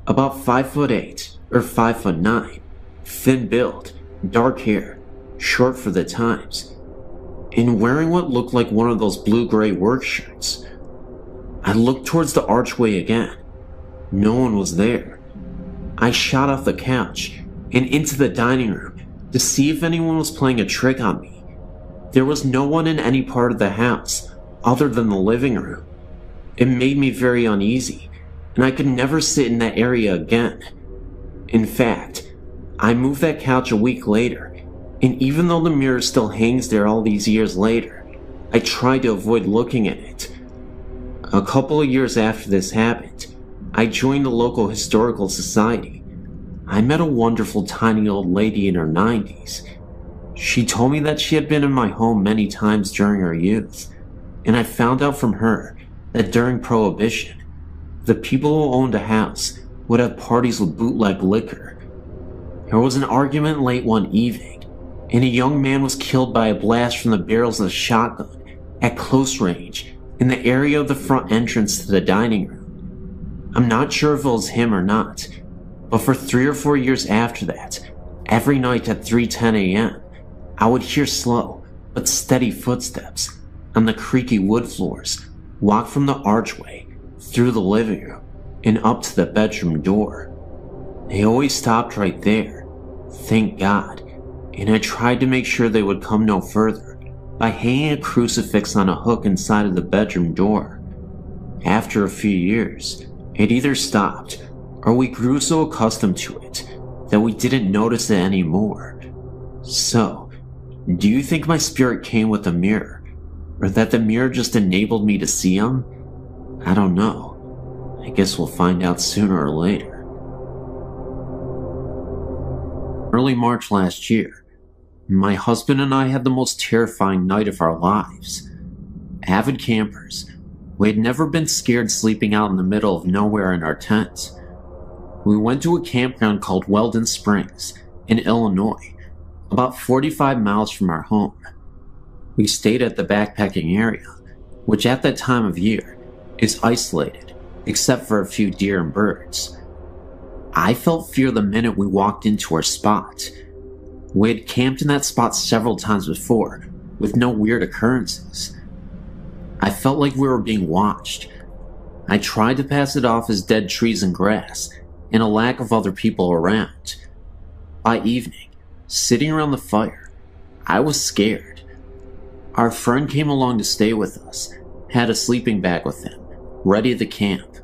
about 5'8" or 5'9", thin build, dark hair, short for the times, and wearing what looked like one of those blue-gray work shirts. I looked towards the archway again. No one was there. I shot off the couch and into the dining room to see if anyone was playing a trick on me. There was no one in any part of the house other than the living room. It made me very uneasy, and I could never sit in that area again. In fact, I moved that couch a week later, and even though the mirror still hangs there all these years later, I tried to avoid looking at it. A couple of years after this happened, I joined the local historical society. I met a wonderful tiny old lady in her 90s. She told me that she had been in my home many times during her youth, and I found out from her that during Prohibition, the people who owned a house would have parties with bootleg liquor. There was an argument late one evening, and a young man was killed by a blast from the barrels of a shotgun at close range in the area of the front entrance to the dining room. I'm not sure if it was him or not, but for 3 or 4 years after that, every night at 3:10 a.m., I would hear slow but steady footsteps on the creaky wood floors walk from the archway through the living room and up to the bedroom door. They always stopped right there, thank God, and I tried to make sure they would come no further by hanging a crucifix on a hook inside of the bedroom door. After a few years, it either stopped or we grew so accustomed to it that we didn't notice it anymore. So, do you think my spirit came with the mirror, or that the mirror just enabled me to see him? I don't know. I guess we'll find out sooner or later. Early March last year, my husband and I had the most terrifying night of our lives. Avid campers, we had never been scared sleeping out in the middle of nowhere in our tent. We went to a campground called Weldon Springs in Illinois, about 45 miles from our home. We stayed at the backpacking area, which at that time of year is isolated except for a few deer and birds. I felt fear the minute we walked into our spot. We had camped in that spot several times before, with no weird occurrences. I felt like we were being watched. I tried to pass it off as dead trees and grass, and a lack of other people around. By evening, sitting around the fire, I was scared. Our friend came along to stay with us, had a sleeping bag with him, ready to camp.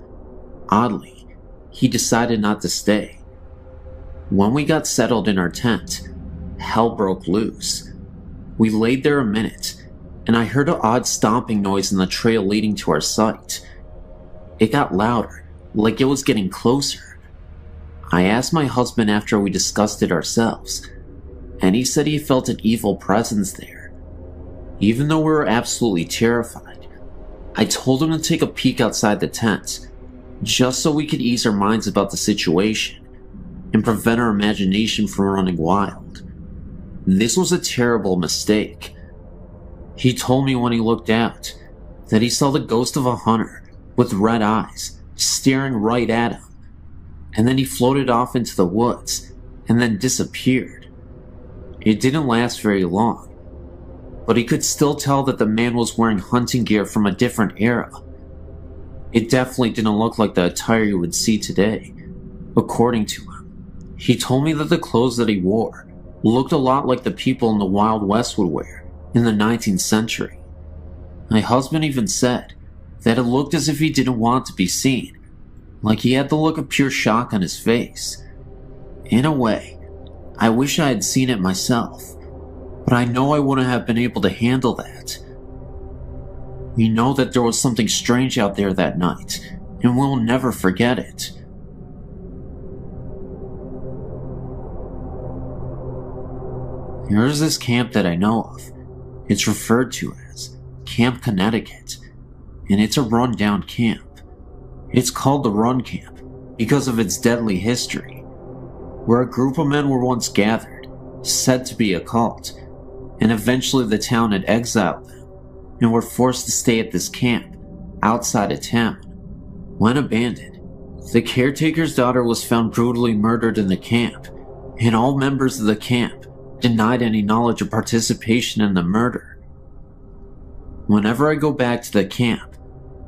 Oddly, he decided not to stay. When we got settled in our tent, hell broke loose. We laid there a minute, and I heard an odd stomping noise in the trail leading to our site. It got louder, like it was getting closer. I asked my husband after we discussed it ourselves, and he said he felt an evil presence there. Even though we were absolutely terrified, I told him to take a peek outside the tent. just so we could ease our minds about the situation and prevent our imagination from running wild. This was a terrible mistake. He told me when he looked out that he saw the ghost of a hunter with red eyes staring right at him, and then he floated off into the woods and then disappeared. It didn't last very long, but he could still tell that the man was wearing hunting gear from a different era. It definitely didn't look like the attire you would see today, according to him. He told me that the clothes that he wore looked a lot like the people in the Wild West would wear in the 19th century. My husband even said that it looked as if he didn't want to be seen, like he had the look of pure shock on his face. In a way, I wish I had seen it myself, but I know I wouldn't have been able to handle that. We know that there was something strange out there that night, and we'll never forget it. There's this camp that I know of. It's referred to as Camp Connecticut, and it's a rundown camp. It's called the Run Camp because of its deadly history, where a group of men were once gathered, said to be a cult, and eventually the town had exiled them and were forced to stay at this camp outside of town. When abandoned, the caretaker's daughter was found brutally murdered in the camp, and all members of the camp denied any knowledge or participation in the murder. Whenever I go back to the camp,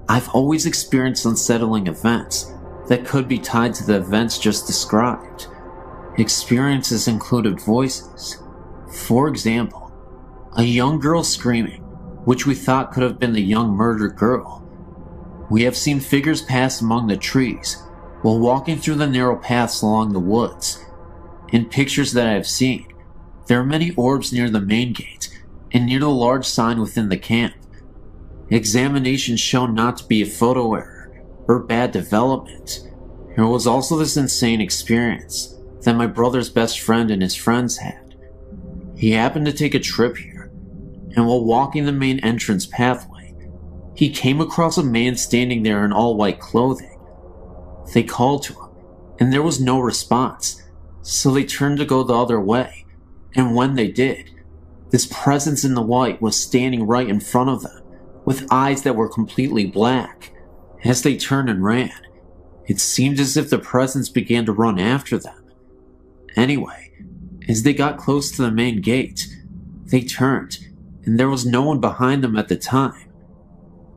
I've always experienced unsettling events that could be tied to the events just described. Experiences included voices. For example, a young girl screaming, which we thought could have been the young murdered girl. We have seen figures pass among the trees while walking through the narrow paths along the woods. In pictures that I have seen, there are many orbs near the main gate and near the large sign within the camp. Examinations shown not to be a photo error or bad development. There was also this insane experience that my brother's best friend and his friends had. He happened to take a trip here, and while walking the main entrance pathway, he came across a man standing there in all white clothing. They called to him, and there was no response, so they turned to go the other way, and when they did, this presence in the white was standing right in front of them, with eyes that were completely black. As they turned and ran, it seemed as if the presence began to run after them. Anyway, as they got close to the main gate, they turned, and there was no one behind them at the time.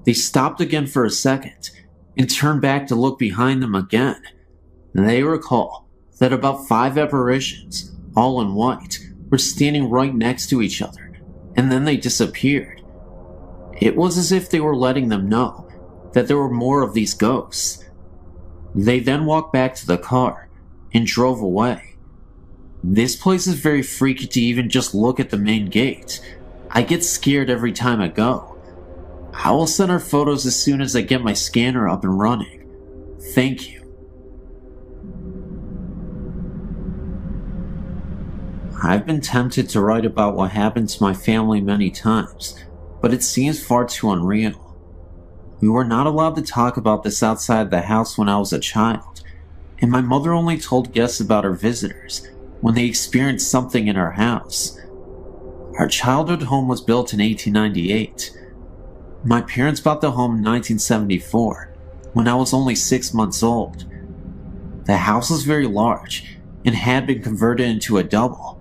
They stopped again for a second, and turned back to look behind them again. They recall that about 5 apparitions, all in white, were standing right next to each other, and then they disappeared. It was as if they were letting them know that there were more of these ghosts. They then walked back to the car and drove away. This place is very freaky to even just look at the main gate. I get scared every time I go. I will send our photos as soon as I get my scanner up and running. Thank you. I've been tempted to write about what happened to my family many times, but it seems far too unreal. We were not allowed to talk about this outside the house when I was a child, and my mother only told guests about her visitors when they experienced something in our house. Our childhood home was built in 1898. My parents bought the home in 1974, when I was only 6 months old. The house was very large and had been converted into a double.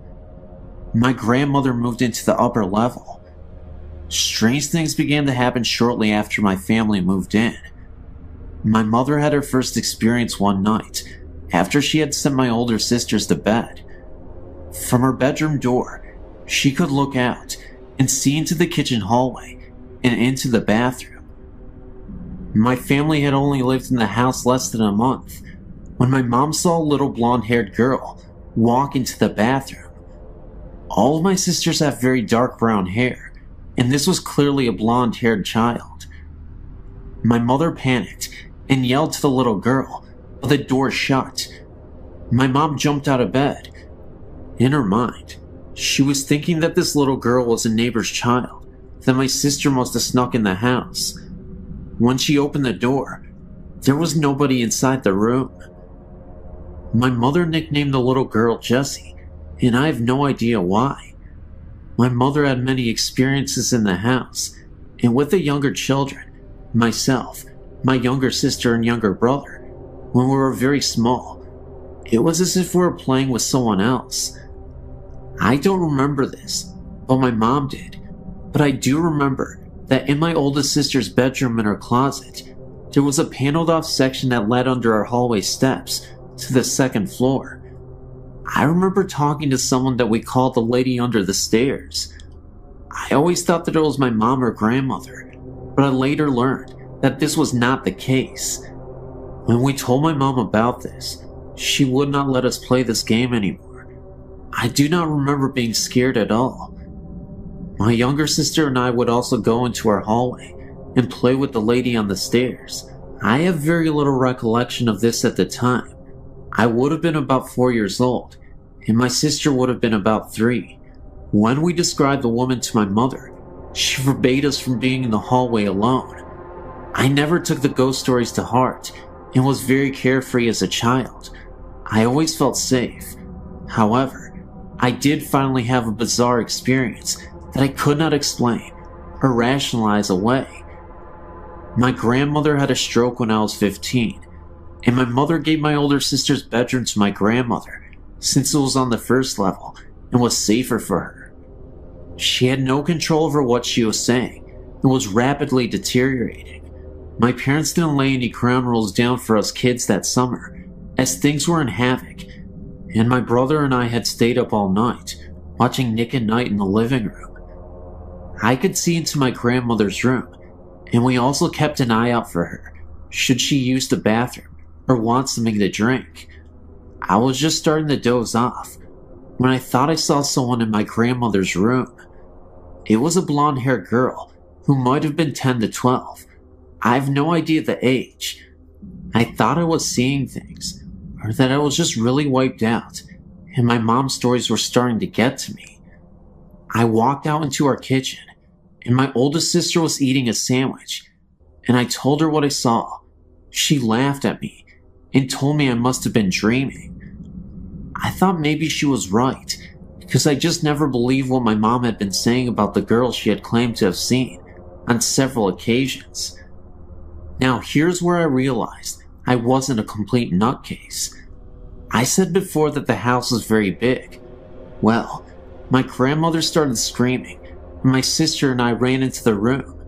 My grandmother moved into the upper level. Strange things began to happen shortly after my family moved in. My mother had her first experience one night after she had sent my older sisters to bed. From her bedroom door, she could look out and see into the kitchen hallway and into the bathroom. My family had only lived in the house less than a month when my mom saw a little blonde-haired girl walk into the bathroom. All of my sisters have very dark brown hair, and this was clearly a blonde-haired child. My mother panicked and yelled to the little girl, but the door shut. My mom jumped out of bed. In her mind, she was thinking that this little girl was a neighbor's child, that my sister must have snuck in the house. When she opened the door, There was nobody inside the room. My mother nicknamed the little girl Jessie, and I have no idea why. My mother had many experiences in the house, and with the younger children, myself, my younger sister and younger brother, when we were very small, it was as if we were playing with someone else. I don't remember this, but my mom did. But I do remember that in my oldest sister's bedroom in her closet, there was a paneled off section that led under our hallway steps to the second floor. I remember talking to someone that we called the lady under the stairs. I always thought that it was my mom or grandmother, but I later learned that this was not the case. When we told my mom about this, she would not let us play this game anymore. I do not remember being scared at all. My younger sister and I would also go into our hallway and play with the lady on the stairs. I have very little recollection of this at the time. I would have been about 4 years old, and my sister would have been about 3. When we described the woman to my mother, she forbade us from being in the hallway alone. I never took the ghost stories to heart and was very carefree as a child. I always felt safe. However, I did finally have a bizarre experience that I could not explain or rationalize away. My grandmother had a stroke when I was 15, and my mother gave my older sister's bedroom to my grandmother since it was on the first level and was safer for her. She had no control over what she was saying and was rapidly deteriorating. My parents didn't lay any ground rules down for us kids that summer, as things were in havoc, and my brother and I had stayed up all night, watching Nick at Night in the living room. I could see into my grandmother's room, and we also kept an eye out for her, should she use the bathroom or want something to drink. I was just starting to doze off when I thought I saw someone in my grandmother's room. It was a blonde-haired girl who might have been 10 to 12. I have no idea the age. I thought I was seeing things, or that I was just really wiped out, and my mom's stories were starting to get to me. I walked out into our kitchen, and my oldest sister was eating a sandwich, and I told her what I saw. She laughed at me and told me I must have been dreaming. I thought maybe she was right, because I just never believed what my mom had been saying about the girl she had claimed to have seen on several occasions. Now here's where I realized I wasn't a complete nutcase. I said before that the house was very big. Well, my grandmother started screaming, and my sister and I ran into the room.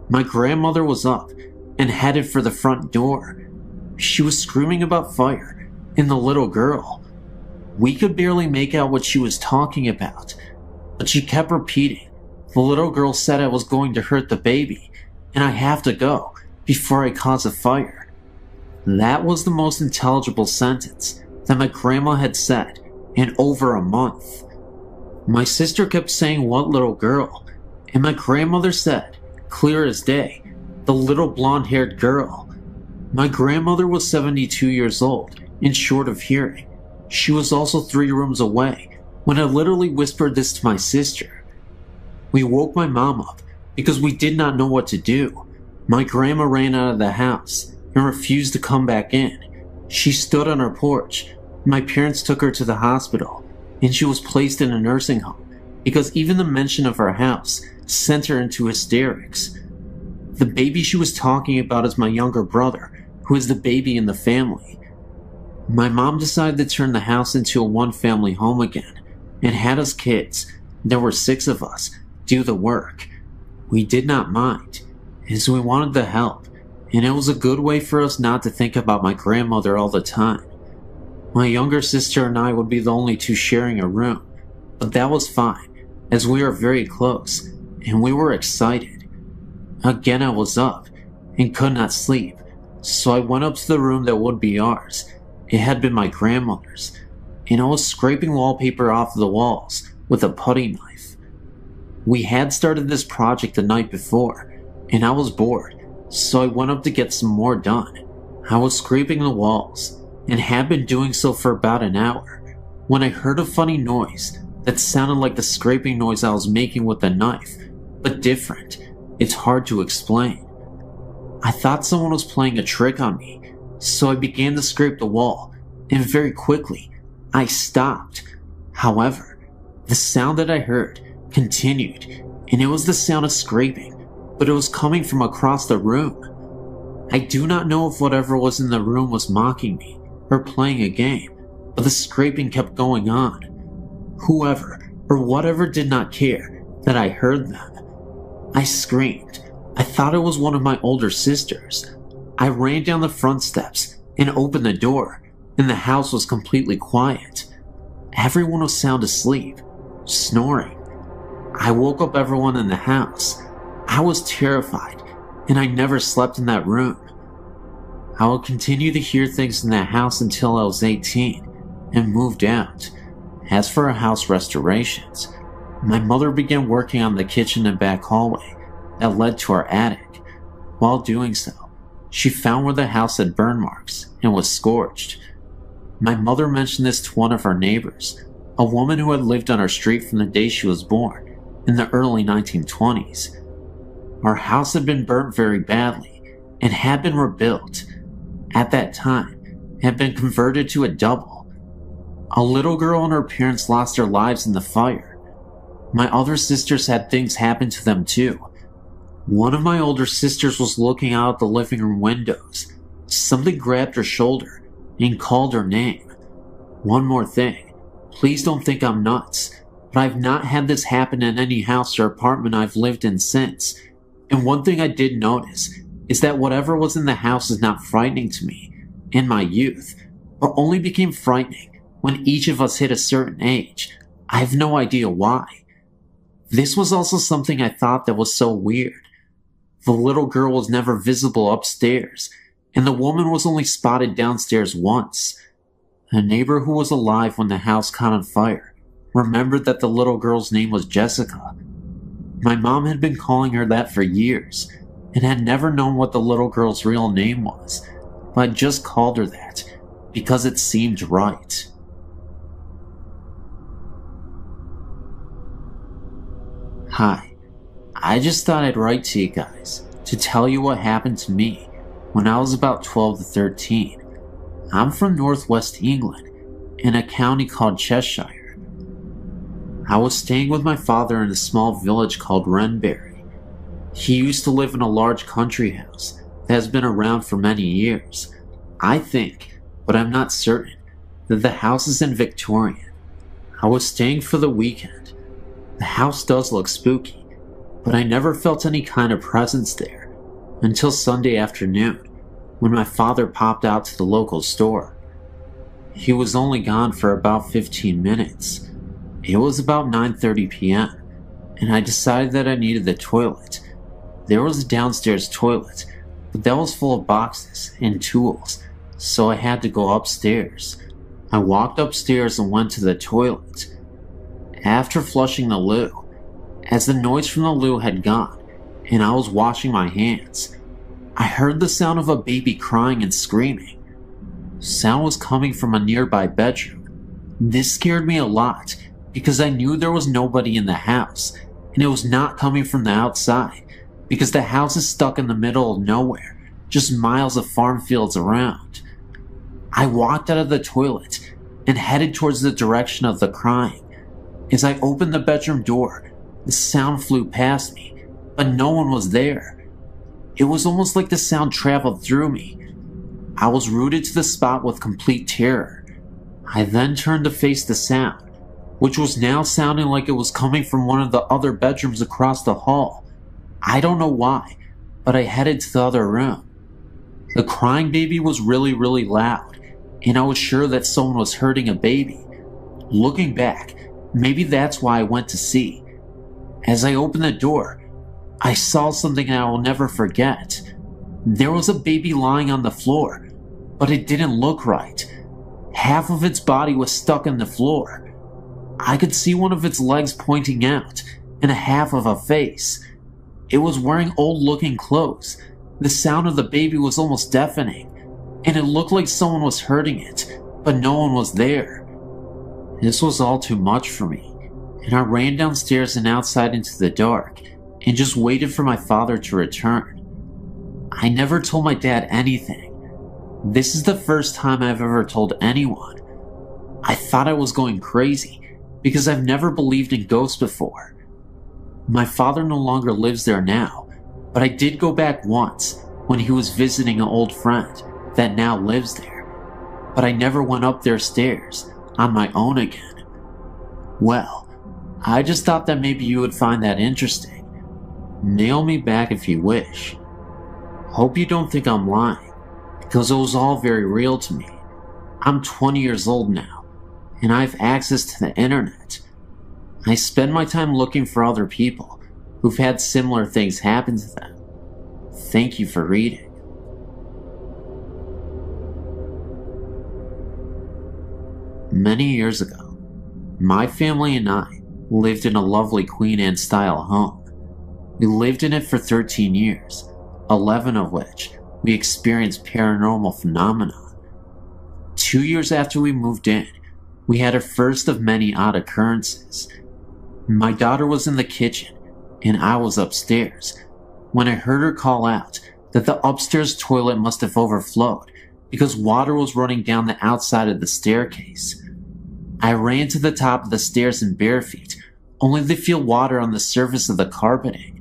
My grandmother was up and headed for the front door. She was screaming about fire and the little girl. We could barely make out what she was talking about, but she kept repeating, "The little girl said I was going to hurt the baby, and I have to go before I cause a fire." That was the most intelligible sentence that my grandma had said in over a month. My sister kept saying, "What little girl?" and my grandmother said, clear as day, "The little blonde-haired girl." My grandmother was 72 years old and short of hearing. She was also 3 rooms away when I literally whispered this to my sister. We woke my mom up because we did not know what to do. My grandma ran out of the house and refused to come back in. She stood on our porch. My parents took her to the hospital, and she was placed in a nursing home because even the mention of our house sent her into hysterics. The baby she was talking about is my younger brother, who is the baby in the family. My mom decided to turn the house into a one-family home again and had us kids, there were 6 of us, do the work. We did not mind, as we wanted the help, and it was a good way for us not to think about my grandmother all the time. My younger sister and I would be the only 2 sharing a room, but that was fine, as we are very close, and we were excited. Again I was up, and could not sleep, so I went up to the room that would be ours. It had been my grandmother's, and I was scraping wallpaper off the walls with a putty knife. We had started this project the night before, and I was bored, so I went up to get some more done. I was scraping the walls, and had been doing so for about an hour, when I heard a funny noise that sounded like the scraping noise I was making with the knife, but different. It's hard to explain. I thought someone was playing a trick on me, so I began to scrape the wall, and very quickly, I stopped. However, the sound that I heard continued, and it was the sound of scraping, but it was coming from across the room. I do not know if whatever was in the room was mocking me or playing a game, but the scraping kept going on. Whoever or whatever did not care that I heard them. I screamed. I thought it was one of my older sisters. I ran down the front steps and opened the door, and the house was completely quiet. Everyone was sound asleep, snoring. I woke up everyone in the house. I was terrified, and I never slept in that room. I would continue to hear things in that house until I was 18 and moved out. As for our house restorations, my mother began working on the kitchen and back hallway that led to our attic. While doing so, she found where the house had burn marks and was scorched. My mother mentioned this to one of our neighbors, a woman who had lived on our street from the day she was born in the early 1920s. Our house had been burnt very badly and had been rebuilt. At that time, it had been converted to a double. A little girl and her parents lost their lives in the fire. My other sisters had things happen to them too. One of my older sisters was looking out the living room windows. Something grabbed her shoulder and called her name. One more thing, please don't think I'm nuts, but I've not had this happen in any house or apartment I've lived in since. And one thing I did notice is that whatever was in the house is not frightening to me in my youth, but only became frightening when each of us hit a certain age. I have no idea why. This was also something I thought that was so weird. The little girl was never visible upstairs, and the woman was only spotted downstairs once. A neighbor who was alive when the house caught on fire remembered that the little girl's name was Jessica. My mom had been calling her that for years, and had never known what the little girl's real name was, but I just called her that because it seemed right. Hi, I just thought I'd write to you guys to tell you what happened to me when I was about 12 to 13. I'm from northwest England, in a county called Cheshire. I was staying with my father in a small village called Wrenbury. He used to live in a large country house that has been around for many years. I think, but I'm not certain, that the house is in Victorian. I was staying for the weekend. The house does look spooky, but I never felt any kind of presence there until Sunday afternoon when my father popped out to the local store. He was only gone for about 15 minutes. It was about 9:30 p.m. and I decided that I needed the toilet. There was a downstairs toilet, but that was full of boxes and tools, so I had to go upstairs. I walked upstairs and went to the toilet. After flushing the loo, as the noise from the loo had gone and I was washing my hands, I heard the sound of a baby crying and screaming. Sound was coming from a nearby bedroom. This scared me a lot because I knew there was nobody in the house, and it was not coming from the outside because the house is stuck in the middle of nowhere, just miles of farm fields around. I walked out of the toilet and headed towards the direction of the crying. As I opened the bedroom door, the sound flew past me, but no one was there. It was almost like the sound traveled through me. I was rooted to the spot with complete terror. I then turned to face the sound, which was now sounding like it was coming from one of the other bedrooms across the hall. I don't know why, but I headed to the other room. The crying baby was really loud, and I was sure that someone was hurting a baby. Looking back, maybe that's why I went to see. As I opened the door, I saw something I will never forget. There was a baby lying on the floor, but it didn't look right. Half of its body was stuck in the floor. I could see one of its legs pointing out, and a half of a face. It was wearing old-looking clothes. The sound of the baby was almost deafening, and it looked like someone was hurting it, but no one was there. This was all too much for me, and I ran downstairs and outside into the dark, and just waited for my father to return. I never told my dad anything. This is the first time I've ever told anyone. I thought I was going crazy because I've never believed in ghosts before. My father no longer lives there now, but I did go back once when he was visiting an old friend that now lives there. But I never went up their stairs on my own again. Well, I just thought that maybe you would find that interesting. Nail me back if you wish. Hope you don't think I'm lying, because it was all very real to me. I'm 20 years old now, and I have access to the internet. I spend my time looking for other people who've had similar things happen to them. Thank you for reading. Many years ago, my family and I lived in a lovely Queen Anne style home. We lived in it for 13 years, 11 of which we experienced paranormal phenomena. 2 years after we moved in, we had a first of many odd occurrences. My daughter was in the kitchen and I was upstairs when I heard her call out that the upstairs toilet must have overflowed because water was running down the outside of the staircase. I ran to the top of the stairs in bare feet, only to feel water on the surface of the carpeting.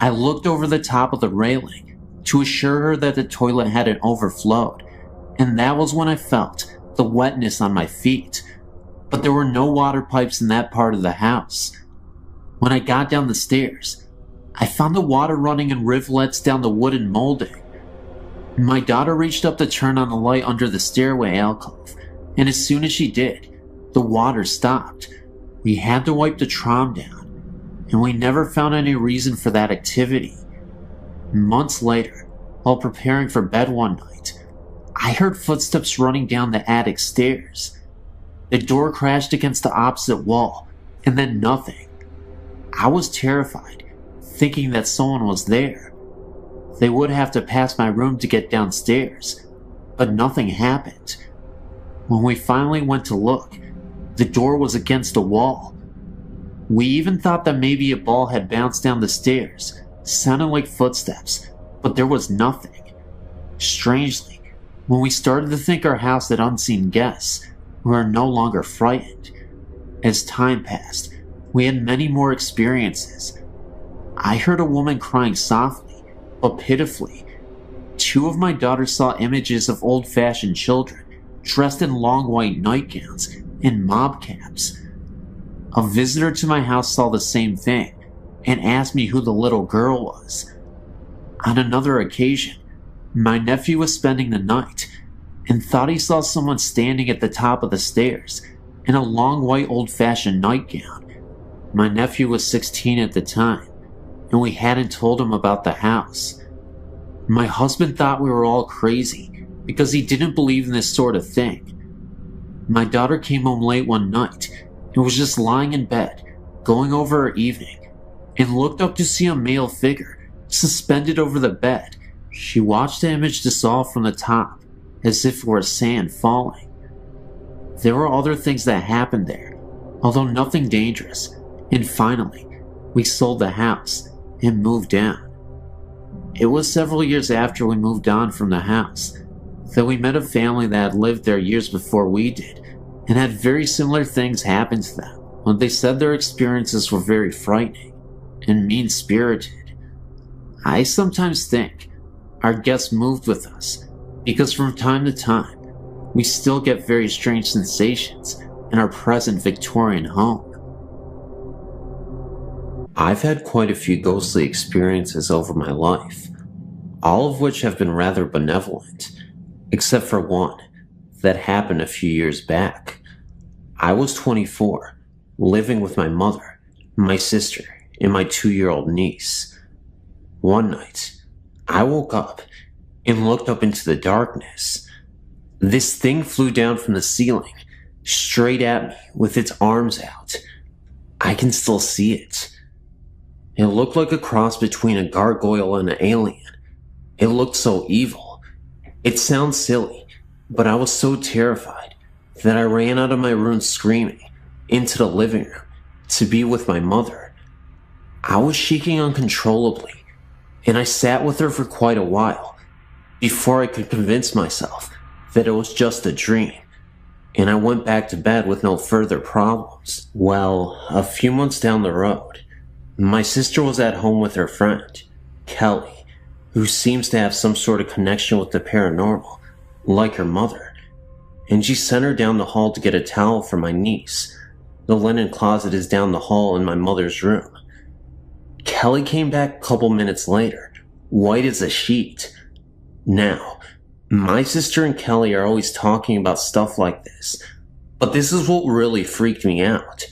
I looked over the top of the railing to assure her that the toilet hadn't overflowed, and that was when I felt the wetness on my feet. But there were no water pipes in that part of the house. When I got down the stairs, I found the water running in rivulets down the wooden molding. My daughter reached up to turn on the light under the stairway alcove, and as soon as she did, the water stopped. We had to wipe the trom down, and we never found any reason for that activity. Months later, while preparing for bed one night, I heard footsteps running down the attic stairs. The door crashed against the opposite wall, and then nothing. I was terrified, thinking that someone was there. They would have to pass my room to get downstairs, but nothing happened. When we finally went to look, the door was against the wall. We even thought that maybe a ball had bounced down the stairs, sounding like footsteps, but there was nothing. Strangely, when we started to think our house had unseen guests, we were no longer frightened. As time passed, we had many more experiences. I heard a woman crying softly, but pitifully. 2 of my daughters saw images of old-fashioned children, dressed in long white nightgowns and mob caps. A visitor to my house saw the same thing and asked me who the little girl was. On another occasion, my nephew was spending the night and thought he saw someone standing at the top of the stairs in a long white old-fashioned nightgown. My nephew was 16 at the time, and we hadn't told him about the house. My husband thought we were all crazy because he didn't believe in this sort of thing. My daughter came home late one night and was just lying in bed, going over her evening, and looked up to see a male figure suspended over the bed. She watched the image dissolve from the top, as if it were sand falling. There were other things that happened there, although nothing dangerous, and finally, we sold the house and moved down. It was several years after we moved on from the house that we met a family that had lived there years before we did, and had very similar things happen to them. When they said their experiences were very frightening and mean-spirited. I sometimes think our guests moved with us, because from time to time, we still get very strange sensations in our present Victorian home. I've had quite a few ghostly experiences over my life, all of which have been rather benevolent, except for one that happened a few years back. I was 24, living with my mother, my sister, and my 2-year-old niece. One night, I woke up and looked up into the darkness. This thing flew down from the ceiling, straight at me with its arms out. I can still see it. It looked like a cross between a gargoyle and an alien. It looked so evil. It sounds silly, but I was so terrified that I ran out of my room screaming into the living room to be with my mother. I was shaking uncontrollably, and I sat with her for quite a while before I could convince myself that it was just a dream, and I went back to bed with no further problems. Well, a few months down the road, my sister was at home with her friend, Kelly, who seems to have some sort of connection with the paranormal, like her mother, and she sent her down the hall to get a towel for my niece. The linen closet is down the hall in my mother's room. Kelly came back a couple minutes later, white as a sheet. Now, my sister and Kelly are always talking about stuff like this, but this is what really freaked me out.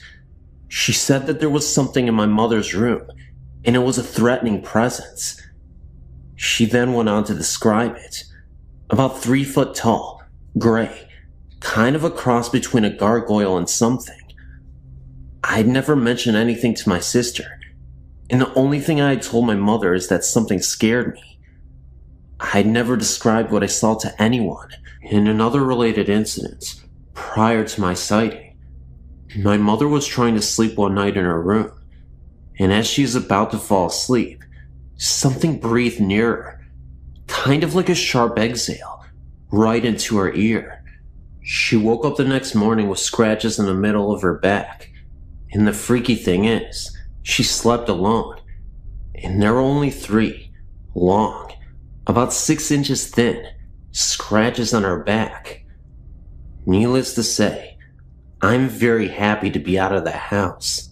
She said that there was something in my mother's room, and it was a threatening presence. She then went on to describe it. About 3 foot tall, gray, kind of a cross between a gargoyle and something. I'd never mentioned anything to my sister, and the only thing I had told my mother is that something scared me. I'd never described what I saw to anyone. In another related incident, prior to my sighting, my mother was trying to sleep one night in her room, and as she was about to fall asleep, something breathed near her, kind of like a sharp exhale, right into her ear. She woke up the next morning with scratches in the middle of her back, and the freaky thing is, she slept alone, and there were only 3, long, about 6 inches thin, scratches on her back. Needless to say, I'm very happy to be out of the house.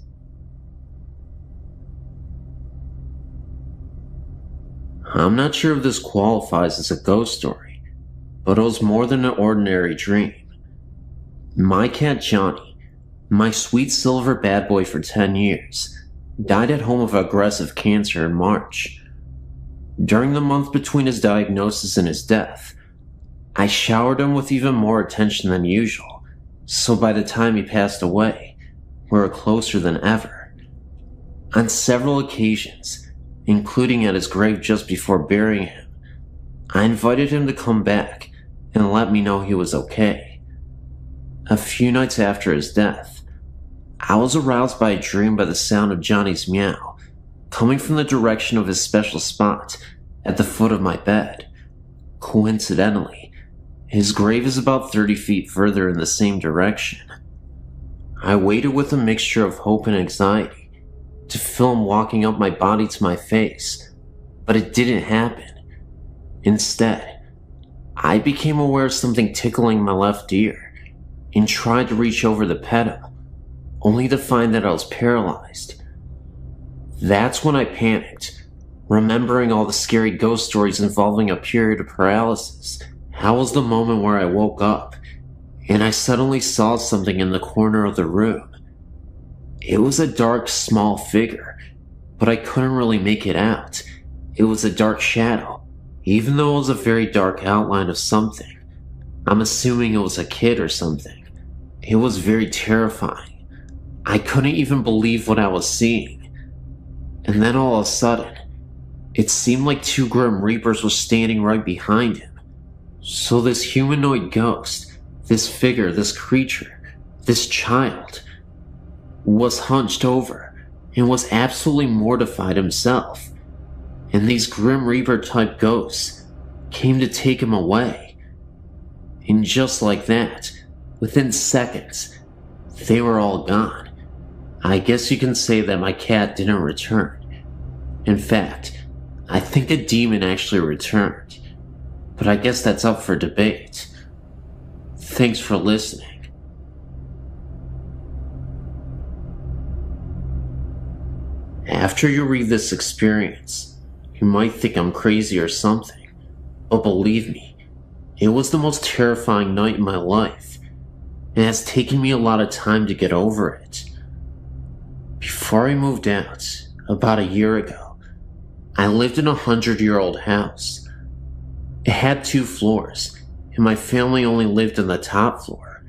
I'm not sure if this qualifies as a ghost story, but it was more than an ordinary dream. My cat Johnny, my sweet silver bad boy for 10 years, died at home of aggressive cancer in March. During the month between his diagnosis and his death, I showered him with even more attention than usual, so by the time he passed away, we were closer than ever. On several occasions, including at his grave just before burying him, I invited him to come back and let me know he was okay. A few nights after his death, I was aroused by a dream by the sound of Johnny's meow, coming from the direction of his special spot at the foot of my bed. Coincidentally, his grave is about 30 feet further in the same direction. I waited with a mixture of hope and anxiety to feel him walking up my body to my face, but it didn't happen. Instead, I became aware of something tickling my left ear and tried to reach over to pet him, only to find that I was paralyzed. That's when I panicked, remembering all the scary ghost stories involving a period of paralysis. That was the moment where I woke up, and I suddenly saw something in the corner of the room. It was a dark, small figure, but I couldn't really make it out. It was a dark shadow, even though it was a very dark outline of something. I'm assuming it was a kid or something. It was very terrifying. I couldn't even believe what I was seeing. And then all of a sudden, it seemed like 2 Grim Reapers were standing right behind him. So this humanoid ghost, this figure, this creature, this child, was hunched over and was absolutely mortified himself. And these Grim Reaper type ghosts came to take him away. And just like that, within seconds, they were all gone. I guess you can say that my cat didn't return. In fact, I think a demon actually returned. But I guess that's up for debate. Thanks for listening. After you read this experience, you might think I'm crazy or something, but believe me, it was the most terrifying night in my life, and it has taken me a lot of time to get over it. Before I moved out, about a year ago, I lived in a 100-year-old house. It had 2 floors, and my family only lived on the top floor.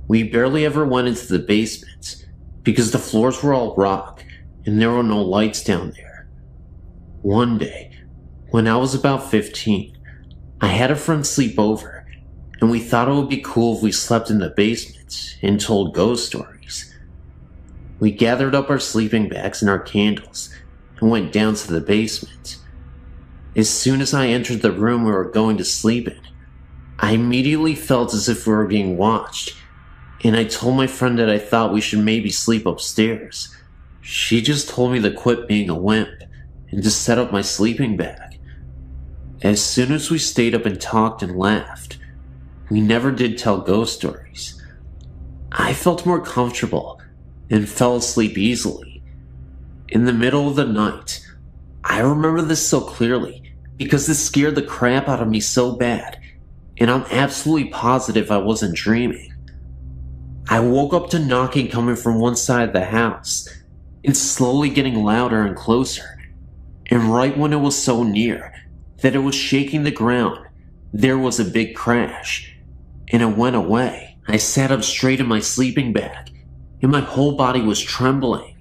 We barely ever went into the basement, because the floors were all rock, and there were no lights down there. One day, when I was about 15, I had a friend sleep over, and we thought it would be cool if we slept in the basement and told ghost stories. We gathered up our sleeping bags and our candles and went down to the basement. As soon as I entered the room we were going to sleep in, I immediately felt as if we were being watched, and I told my friend that I thought we should maybe sleep upstairs. She just told me to quit being a wimp and to set up my sleeping bag. As soon as we stayed up and talked and laughed, we never did tell ghost stories. I felt more comfortable and fell asleep easily. In the middle of the night, I remember this so clearly because this scared the crap out of me so bad, and I'm absolutely positive I wasn't dreaming. I woke up to knocking coming from one side of the house, and slowly getting louder and closer, and right when it was so near that it was shaking the ground, there was a big crash, and it went away. I sat up straight in my sleeping bag, and my whole body was trembling.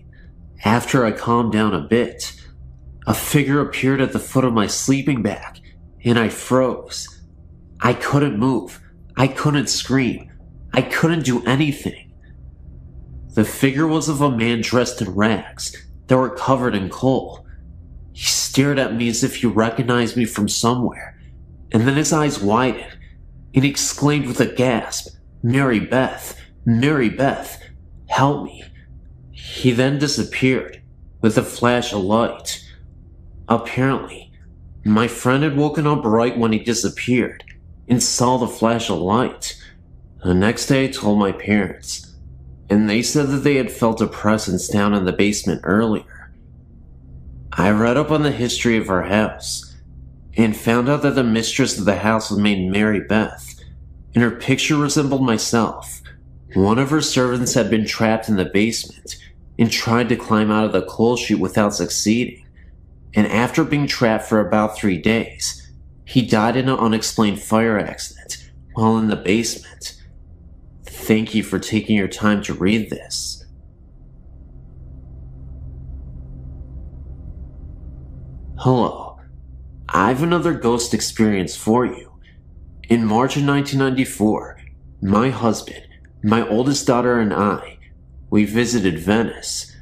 After I calmed down a bit, a figure appeared at the foot of my sleeping bag, and I froze. I couldn't move. I couldn't scream. I couldn't do anything. The figure was of a man dressed in rags that were covered in coal. He stared at me as if he recognized me from somewhere, and then his eyes widened, and he exclaimed with a gasp, "Mary Beth, Mary Beth, help me." He then disappeared with a flash of light. Apparently, my friend had woken up right when he disappeared and saw the flash of light. The next day I told my parents, and they said that they had felt a presence down in the basement earlier. I read up on the history of our house and found out that the mistress of the house was named Mary Beth, and her picture resembled myself. One of her servants had been trapped in the basement and tried to climb out of the coal chute without succeeding, and after being trapped for about 3 days, he died in an unexplained fire accident while in the basement. Thank you for taking your time to read this. Hello, I have another ghost experience for you. In March of 1994, my husband, my oldest daughter, and I, we visited Venice.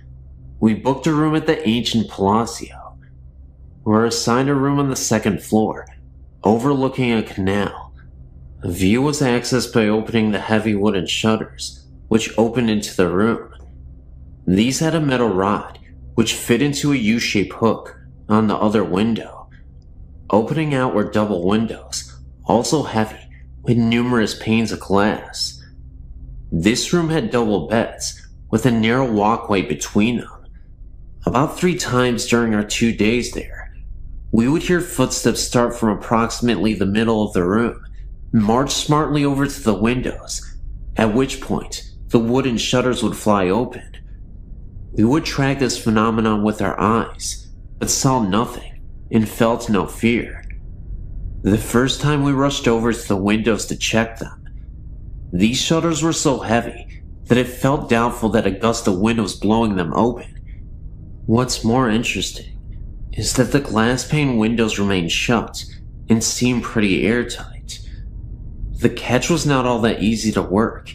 We booked a room at the ancient Palazzo. We were assigned a room on the second floor, overlooking a canal. The view was accessed by opening the heavy wooden shutters, which opened into the room. These had a metal rod, which fit into a U-shaped hook on the other window. Opening out were double windows, also heavy, with numerous panes of glass. This room had double beds, with a narrow walkway between them. About 3 times during our 2 days there, we would hear footsteps start from approximately the middle of the room, march smartly over to the windows, at which point the wooden shutters would fly open. We would track this phenomenon with our eyes, but saw nothing and felt no fear. The first time we rushed over to the windows to check them, these shutters were so heavy that it felt doubtful that a gust of wind was blowing them open. What's more interesting is that the glass pane windows remained shut and seemed pretty airtight. The catch was not all that easy to work,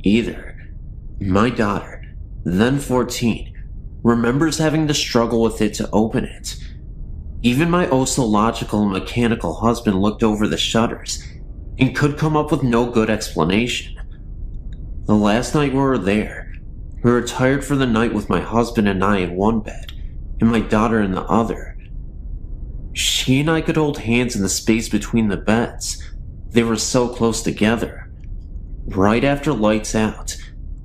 either. My daughter, then 14, remembers having to struggle with it to open it. Even my oh-so-logical and mechanical husband looked over the shutters and could come up with no good explanation. The last night we were there, we were retired for the night with my husband and I in one bed, and my daughter in the other. She and I could hold hands in the space between the beds. They were so close together. Right after lights out,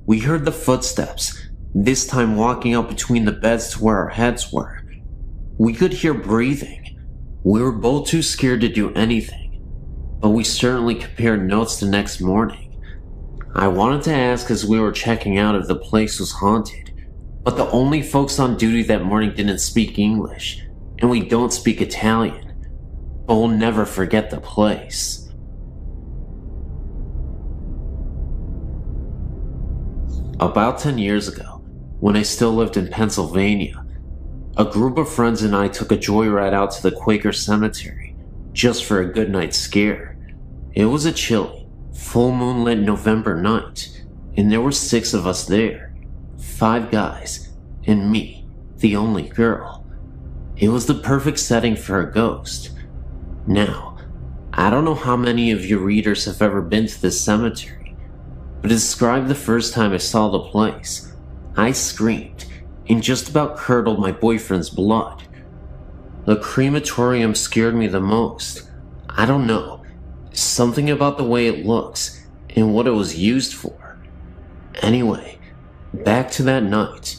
we heard the footsteps, this time walking up between the beds to where our heads were. We could hear breathing. We were both too scared to do anything, but we certainly compared notes the next morning. I wanted to ask as we were checking out if the place was haunted, but the only folks on duty that morning didn't speak English, and we don't speak Italian, but we'll never forget the place. About 10 years ago, when I still lived in Pennsylvania, a group of friends and I took a joyride out to the Quaker cemetery, just for a good night's scare. It was a chilly, full moonlit November night, and there were 6 of us there, 5 guys, and me, the only girl. It was the perfect setting for a ghost. Now, I don't know how many of your readers have ever been to this cemetery, but to describe the first time I saw the place, I screamed and just about curdled my boyfriend's blood. The crematorium scared me the most. I don't know, something about the way it looks and what it was used for. Anyway, back to that night.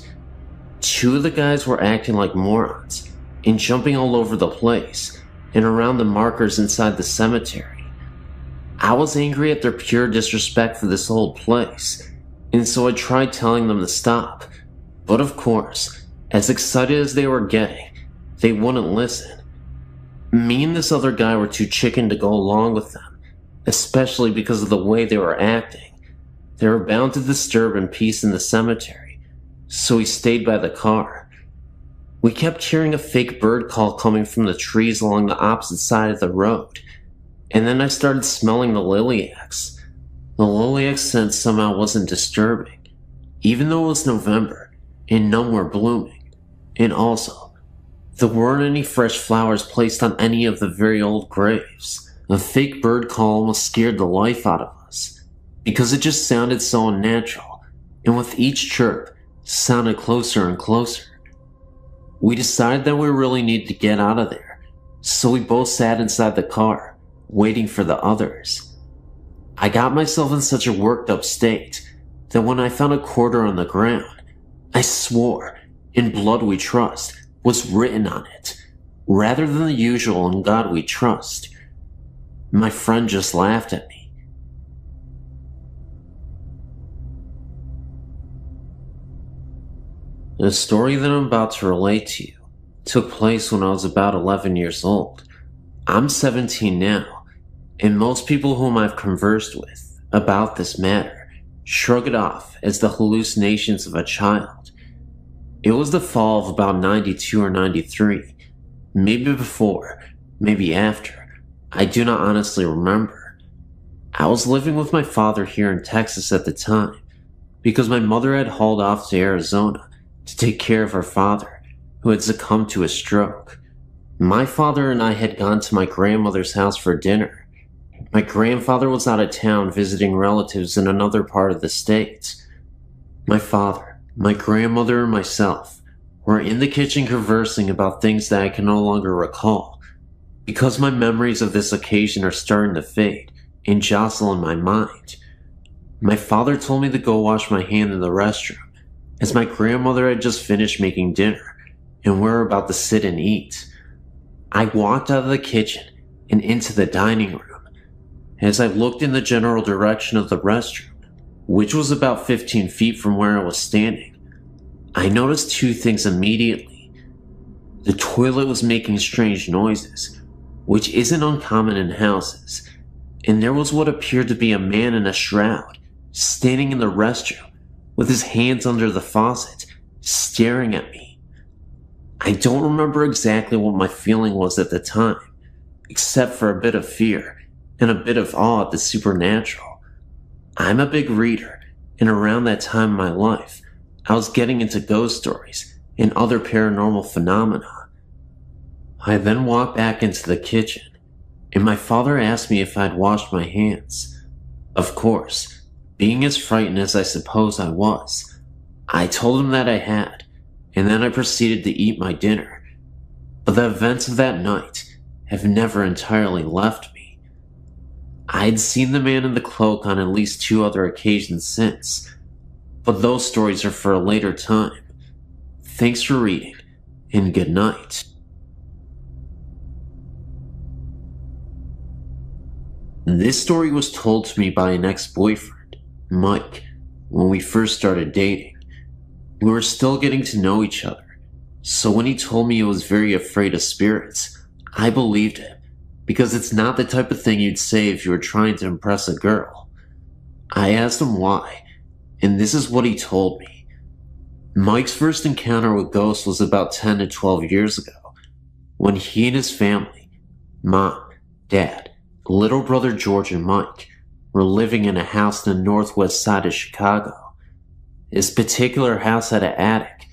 2 of the guys were acting like morons and jumping all over the place and around the markers inside the cemetery. I was angry at their pure disrespect for this old place, and so I tried telling them to stop. But of course, as excited as they were getting, they wouldn't listen. Me and this other guy were too chicken to go along with them, especially because of the way they were acting. They were bound to disturb peace in the cemetery, so we stayed by the car. We kept hearing a fake bird call coming from the trees along the opposite side of the road, and then I started smelling the lilacs. The lilac scent somehow wasn't disturbing, even though it was November and none were blooming, and also, there weren't any fresh flowers placed on any of the very old graves. The fake bird call almost scared the life out of us, because it just sounded so unnatural, and with each chirp, sounded closer and closer. We decided that we really needed to get out of there, so we both sat inside the car, waiting for the others. I got myself in such a worked up state that when I found a quarter on the ground, I swore, "In blood we trust," was written on it, rather than the usual "In God we trust." My friend just laughed at me. The story that I'm about to relate to you took place when I was about 11 years old. I'm 17 now, and most people whom I've conversed with about this matter shrug it off as the hallucinations of a child. It was the fall of about 92 or 93, maybe before, maybe after. I do not honestly remember. I was living with my father here in Texas at the time, because my mother had hauled off to Arizona to take care of her father, who had succumbed to a stroke. My father and I had gone to my grandmother's house for dinner. My grandfather was out of town visiting relatives in another part of the state. My father, my grandmother, and myself were in the kitchen conversing about things that I can no longer recall, because my memories of this occasion are starting to fade and jostle in my mind. My father told me to go wash my hand in the restroom, as my grandmother had just finished making dinner, and we were about to sit and eat. I walked out of the kitchen and into the dining room. As I looked in the general direction of the restroom, which was about 15 feet from where I was standing, I noticed 2 things immediately. The toilet was making strange noises, which isn't uncommon in houses, and there was what appeared to be a man in a shroud, standing in the restroom, with his hands under the faucet, staring at me. I don't remember exactly what my feeling was at the time, except for a bit of fear and a bit of awe at the supernatural. I'm a big reader, and around that time in my life, I was getting into ghost stories and other paranormal phenomena. I then walked back into the kitchen, and my father asked me if I'd washed my hands. Of course, being as frightened as I suppose I was, I told him that I had, and then I proceeded to eat my dinner. But the events of that night have never entirely left me. I had seen the man in the cloak on at least 2 other occasions since, but those stories are for a later time. Thanks for reading, and good night. This story was told to me by an ex-boyfriend, Mike, when we first started dating. We were still getting to know each other, so when he told me he was very afraid of spirits, I believed him, because it's not the type of thing you'd say if you were trying to impress a girl. I asked him why, and this is what he told me. Mike's first encounter with ghosts was about 10 to 12 years ago, when he and his family, mom, dad, little brother George, and Mike, were living in a house in the northwest side of Chicago. This particular house had an attic,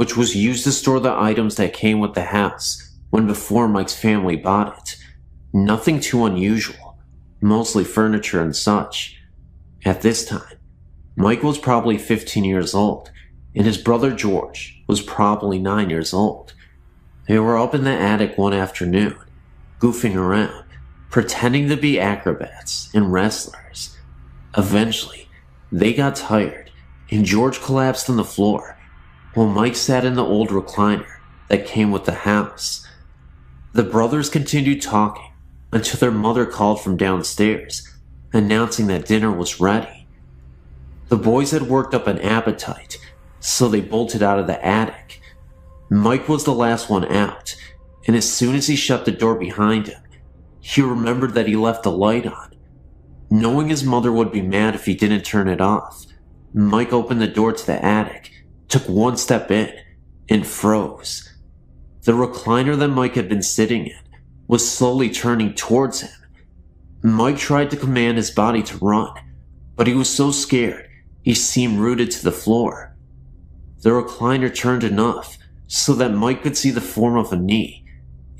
which was used to store the items that came with the house when before Mike's family bought it. Nothing too unusual, mostly furniture and such. At this time, Mike was probably 15 years old, and his brother George was probably 9 years old. They were up in the attic one afternoon, goofing around, pretending to be acrobats and wrestlers. Eventually, they got tired, and George collapsed on the floor, while Mike sat in the old recliner that came with the house. The brothers continued talking until their mother called from downstairs, announcing that dinner was ready. The boys had worked up an appetite, so they bolted out of the attic. Mike was the last one out, and as soon as he shut the door behind him, he remembered that he left the light on. Knowing his mother would be mad if he didn't turn it off, Mike opened the door to the attic, took one step in, and froze. The recliner that Mike had been sitting in was slowly turning towards him. Mike tried to command his body to run, but he was so scared he seemed rooted to the floor. The recliner turned enough so that Mike could see the form of a knee,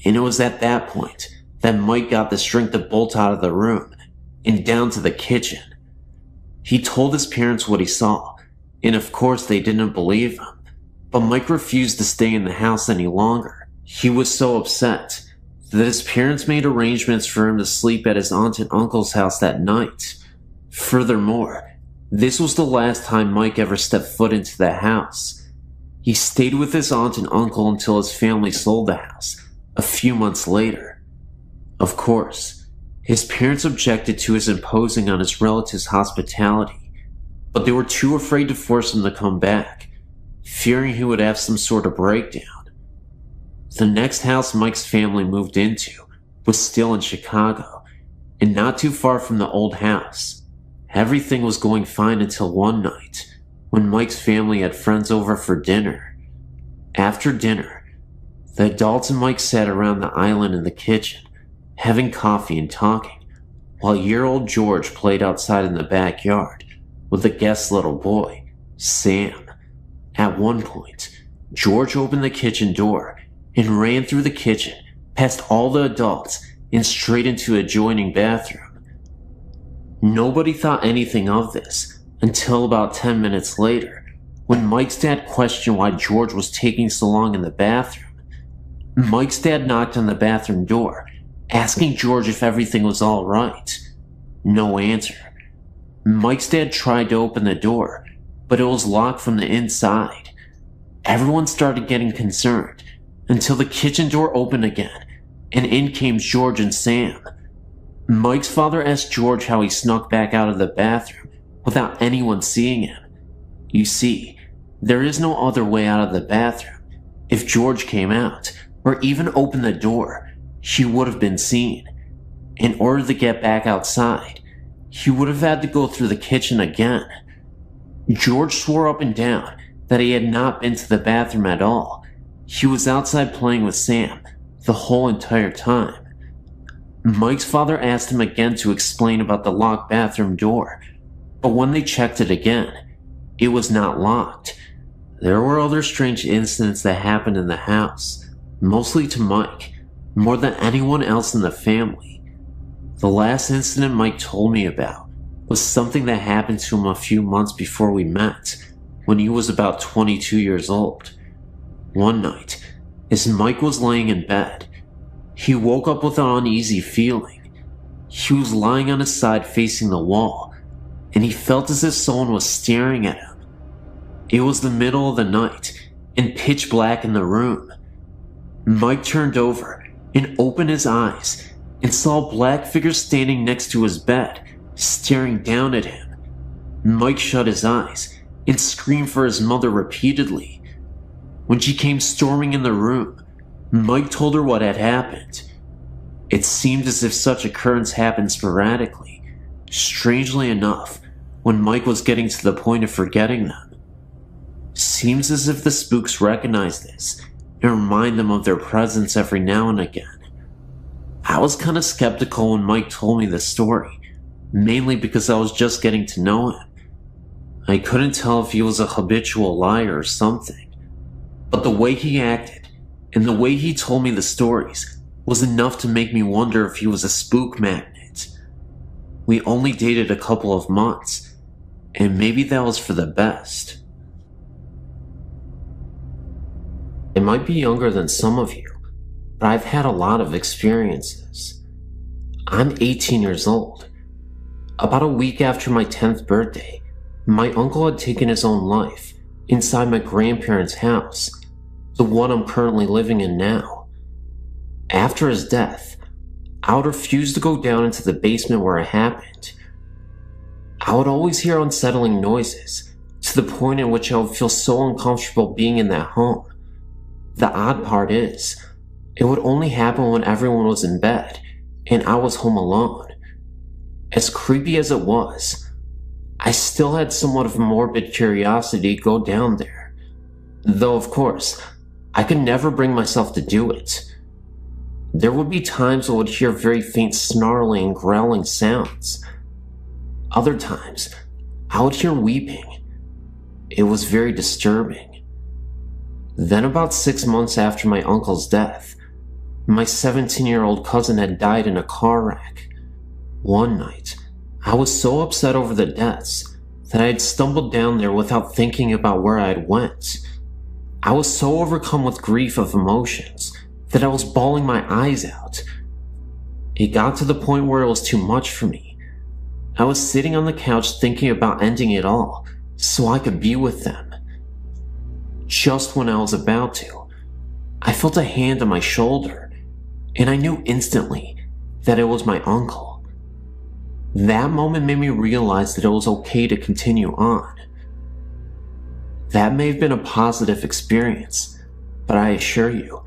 and it was at that point that Mike got the strength to bolt out of the room and down to the kitchen. He told his parents what he saw, and of course they didn't believe him, but Mike refused to stay in the house any longer. He was so upset that his parents made arrangements for him to sleep at his aunt and uncle's house that night. Furthermore, this was the last time Mike ever stepped foot into the house. He stayed with his aunt and uncle until his family sold the house a few months later. Of course, his parents objected to his imposing on his relatives' hospitality, but they were too afraid to force him to come back, fearing he would have some sort of breakdown. The next house Mike's family moved into was still in Chicago, and not too far from the old house. Everything was going fine until one night, when Mike's family had friends over for dinner. After dinner, the adults and Mike sat around the island in the kitchen, having coffee and talking, while year-old George played outside in the backyard with the guest's little boy, Sam. At one point, George opened the kitchen door and ran through the kitchen, past all the adults, and straight into an adjoining bathroom. Nobody thought anything of this until about 10 minutes later, when Mike's dad questioned why George was taking so long in the bathroom. Mike's dad knocked on the bathroom door, asking George if everything was all right. No answer. Mike's dad tried to open the door, but it was locked from the inside. Everyone started getting concerned until the kitchen door opened again, and in came George and Sam. Mike's father asked George how he snuck back out of the bathroom without anyone seeing him. You see, there is no other way out of the bathroom. If George came out, or even opened the door, he would have been seen. In order to get back outside, he would have had to go through the kitchen again. George swore up and down that he had not been to the bathroom at all. He was outside playing with Sam the whole entire time. Mike's father asked him again to explain about the locked bathroom door, but when they checked it again, it was not locked. There were other strange incidents that happened in the house, mostly to Mike, more than anyone else in the family. The last incident Mike told me about was something that happened to him a few months before we met, when he was about 22 years old. One night, as Mike was laying in bed, he woke up with an uneasy feeling. He was lying on his side facing the wall, and he felt as if someone was staring at him. It was the middle of the night, and pitch black in the room. Mike turned over and opened his eyes and saw a black figure standing next to his bed, staring down at him. Mike shut his eyes and screamed for his mother repeatedly. When she came storming in the room, Mike told her what had happened. It seemed as if such occurrence happened sporadically. Strangely enough, when Mike was getting to the point of forgetting them. Seems as if the spooks recognize this and remind them of their presence every now and again. I was kind of skeptical when Mike told me the story, mainly because I was just getting to know him. I couldn't tell if he was a habitual liar or something. But the way he acted and the way he told me the stories was enough to make me wonder if he was a spook magnet. We only dated a couple of months, and maybe that was for the best. I might be younger than some of you, but I've had a lot of experiences. I'm 18 years old. About a week after my 10th birthday, my uncle had taken his own life inside my grandparents' house, the one I'm currently living in now. After his death, I would refuse to go down into the basement where it happened. I would always hear unsettling noises, to the point in which I would feel so uncomfortable being in that home. The odd part is, it would only happen when everyone was in bed and I was home alone. As creepy as it was, I still had somewhat of a morbid curiosity to go down there. Though, of course, I could never bring myself to do it. There would be times I would hear very faint snarling and growling sounds. Other times, I would hear weeping. It was very disturbing. Then about 6 months after my uncle's death, my 17-year-old cousin had died in a car wreck. One night, I was so upset over the deaths that I had stumbled down there without thinking about where I had went. I was so overcome with grief of emotions that I was bawling my eyes out. It got to the point where it was too much for me. I was sitting on the couch thinking about ending it all so I could be with them. Just when I was about to, I felt a hand on my shoulder, and I knew instantly that it was my uncle. That moment made me realize that it was okay to continue on. That may have been a positive experience, but I assure you,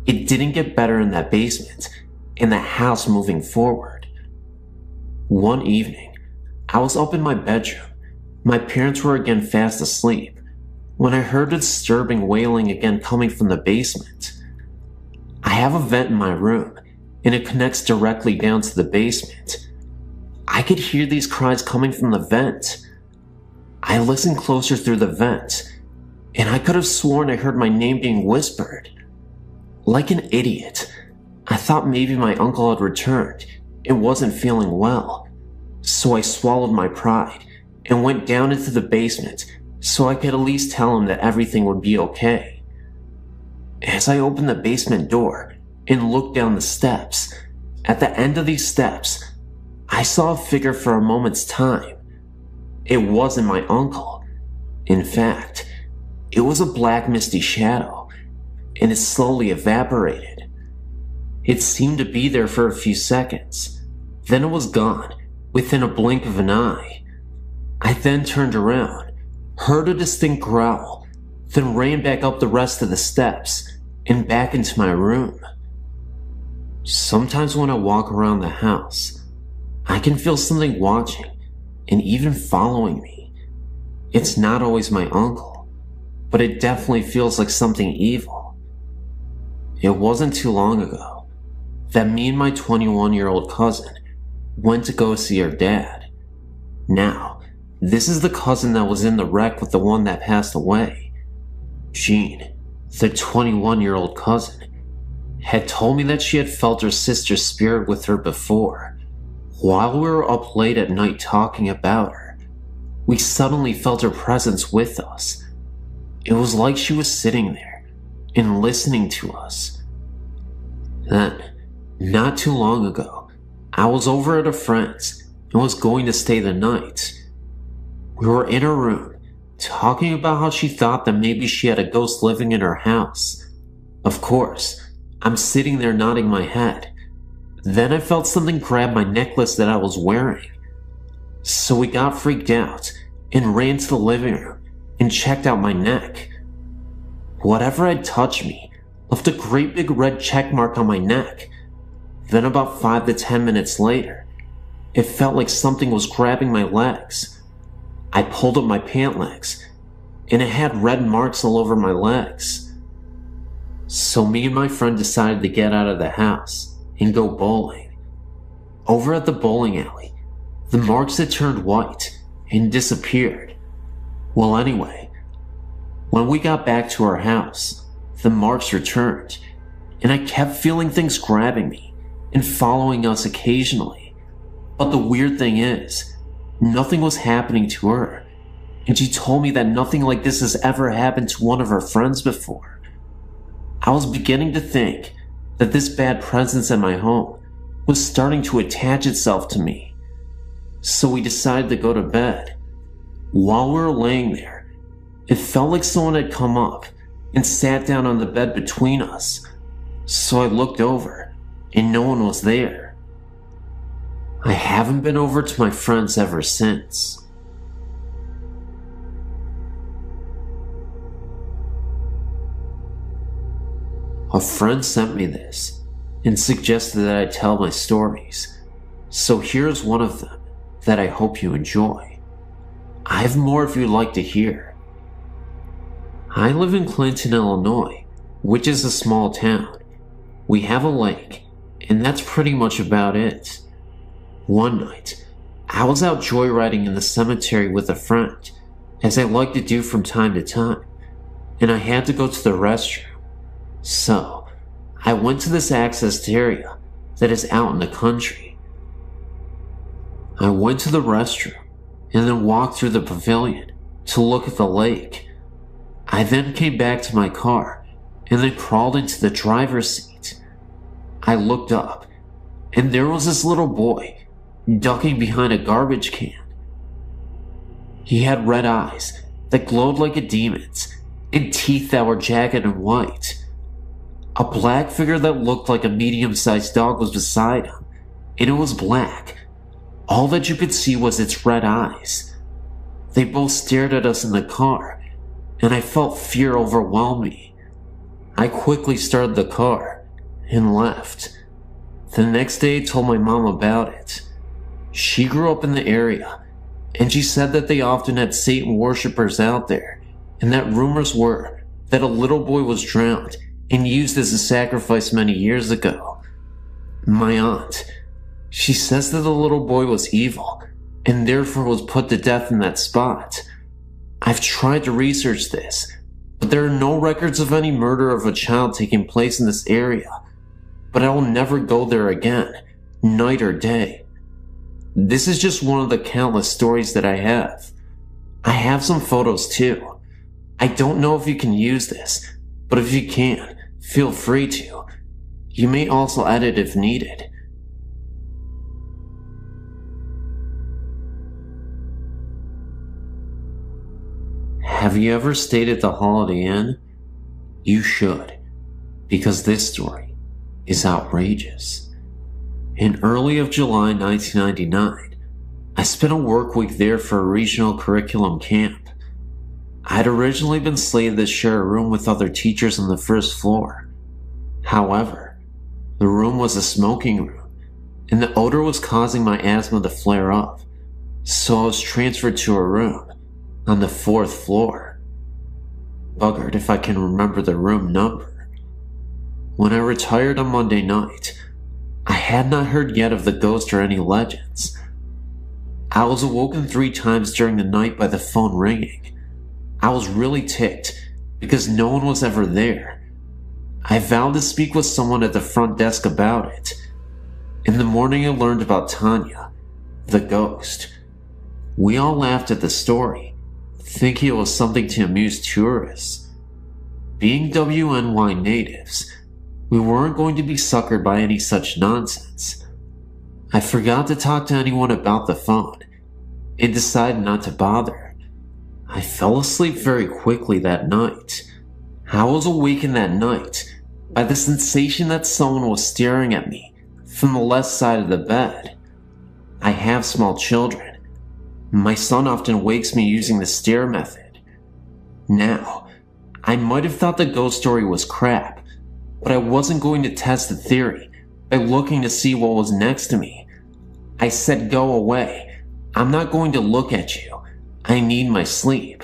it didn't get better in that basement, in the house moving forward. One evening, I was up in my bedroom. My parents were again fast asleep when I heard a disturbing wailing again coming from the basement. I have a vent in my room, and it connects directly down to the basement. I could hear these cries coming from the vent. I listened closer through the vent, and I could have sworn I heard my name being whispered. Like an idiot, I thought maybe my uncle had returned and wasn't feeling well, so I swallowed my pride and went down into the basement so I could at least tell him that everything would be okay. As I opened the basement door and looked down the steps, at the end of these steps, I saw a figure for a moment's time. It wasn't my uncle. In fact, it was a black misty shadow, and it slowly evaporated. It seemed to be there for a few seconds, then it was gone within a blink of an eye. I then turned around, heard a distinct growl, then ran back up the rest of the steps and back into my room. Sometimes when I walk around the house, I can feel something watching and even following me. It's not always my uncle, but it definitely feels like something evil. It wasn't too long ago that me and my 21-year-old cousin went to go see her dad. Now, this is the cousin that was in the wreck with the one that passed away. Jean, the 21-year-old cousin, had told me that she had felt her sister's spirit with her before. While we were up late at night talking about her, we suddenly felt her presence with us. It was like she was sitting there and listening to us. Then, not too long ago, I was over at a friend's and was going to stay the night. We were in her room, talking about how she thought that maybe she had a ghost living in her house. Of course, I'm sitting there nodding my head. Then I felt something grab my necklace that I was wearing. So we got freaked out and ran to the living room and checked out my neck. Whatever had touched me left a great big red check mark on my neck. Then about 5 to 10 minutes later, it felt like something was grabbing my legs. I pulled up my pant legs, and it had red marks all over my legs. So me and my friend decided to get out of the house and go bowling. Over at the bowling alley, the marks had turned white and disappeared. Well, anyway, when we got back to our house, the marks returned, and I kept feeling things grabbing me and following us occasionally. But the weird thing is, nothing was happening to her, and she told me that nothing like this has ever happened to one of her friends before. I was beginning to think that this bad presence in my home was starting to attach itself to me. So we decided to go to bed. While we were laying there, it felt like someone had come up and sat down on the bed between us. So I looked over, and no one was there. I haven't been over to my friend's ever since. A friend sent me this and suggested that I tell my stories, so here's one of them that I hope you enjoy. I have more if you'd like to hear. I live in Clinton, Illinois, which is a small town. We have a lake, and that's pretty much about it. One night, I was out joyriding in the cemetery with a friend, as I like to do from time to time, and I had to go to the restroom. So, I went to this accessed area that is out in the country. I went to the restroom and then walked through the pavilion to look at the lake. I then came back to my car and then crawled into the driver's seat. I looked up and there was this little boy ducking behind a garbage can. He had red eyes that glowed like a demon's and teeth that were jagged and white. A black figure that looked like a medium-sized dog was beside him, and it was black. All that you could see was its red eyes. They both stared at us in the car, and I felt fear overwhelm me. I quickly started the car and left. The next day I told my mom about it. She grew up in the area, and she said that they often had Satan worshippers out there, and that rumors were that a little boy was drowned and used as a sacrifice many years ago. My aunt, she says that the little boy was evil and therefore was put to death in that spot. I've tried to research this, but there are no records of any murder of a child taking place in this area. But I will never go there again, night or day. This is just one of the countless stories that I have. I have some photos too. I don't know if you can use this, but if you can, feel free to. You may also edit if needed. Have you ever stayed at the Holiday Inn? You should, because this story is outrageous. In early of July 1999, I spent a work week there for a regional curriculum camp. I had originally been slated to share a room with other teachers on the first floor. However, the room was a smoking room, and the odor was causing my asthma to flare up, so I was transferred to a room on the fourth floor. Buggered if I can remember the room number. When I retired on Monday night, I had not heard yet of the ghost or any legends. I was awoken 3 times during the night by the phone ringing. I was really ticked because no one was ever there. I vowed to speak with someone at the front desk about it. In the morning I learned about Tanya, the ghost. We all laughed at the story, thinking it was something to amuse tourists. Being WNY natives, we weren't going to be suckered by any such nonsense. I forgot to talk to anyone about the phone and decided not to bother. I fell asleep very quickly that night. I was awakened that night by the sensation that someone was staring at me from the left side of the bed. I have small children. My son often wakes me using the stare method. Now, I might have thought the ghost story was crap, but I wasn't going to test the theory by looking to see what was next to me. I said, "Go away. I'm not going to look at you. I need my sleep."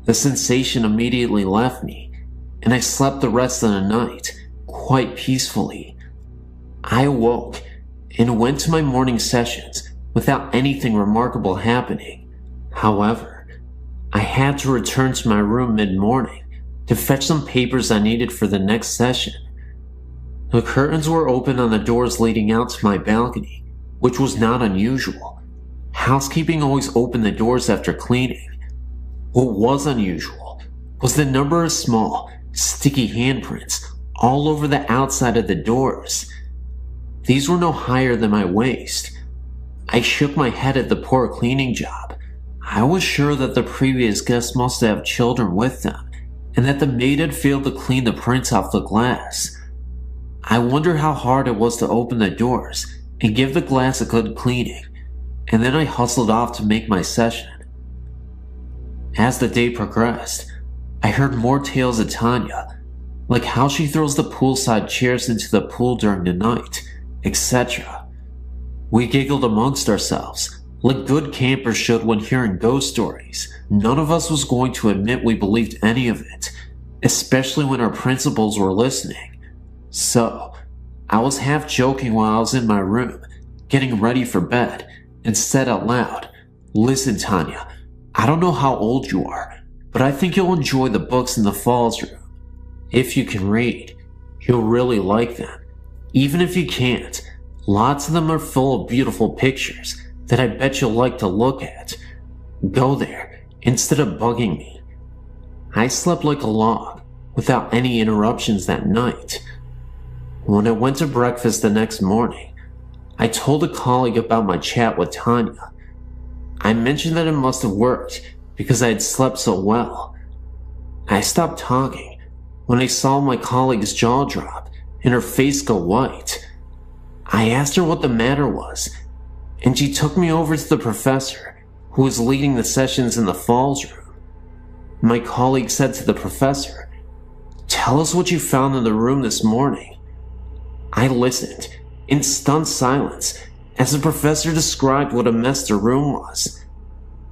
The sensation immediately left me, and I slept the rest of the night quite peacefully. I awoke and went to my morning sessions without anything remarkable happening. However, I had to return to my room mid-morning to fetch some papers I needed for the next session. The curtains were open on the doors leading out to my balcony, which was not unusual. Housekeeping always opened the doors after cleaning. What was unusual was the number of small, sticky handprints all over the outside of the doors. These were no higher than my waist. I shook my head at the poor cleaning job. I was sure that the previous guests must have children with them, and that the maid had failed to clean the prints off the glass. I wondered how hard it was to open the doors and give the glass a good cleaning, and then I hustled off to make my session. As the day progressed, I heard more tales of Tanya, like how she throws the poolside chairs into the pool during the night, etc. We giggled amongst ourselves, like good campers should when hearing ghost stories. None of us was going to admit we believed any of it, especially when our principals were listening. So, I was half joking while I was in my room, getting ready for bed, and said out loud, "Listen, Tanya, I don't know how old you are, but I think you'll enjoy the books in the Falls room. If you can read, you'll really like them. Even if you can't, lots of them are full of beautiful pictures that I bet you'll like to look at. Go there instead of bugging me." I slept like a log, without any interruptions that night. When I went to breakfast the next morning, I told a colleague about my chat with Tanya. I mentioned that it must have worked because I had slept so well. I stopped talking when I saw my colleague's jaw drop and her face go white. I asked her what the matter was, and she took me over to the professor who was leading the sessions in the Falls room. My colleague said to the professor, "Tell us what you found in the room this morning." I listened in stunned silence as the professor described what a mess the room was.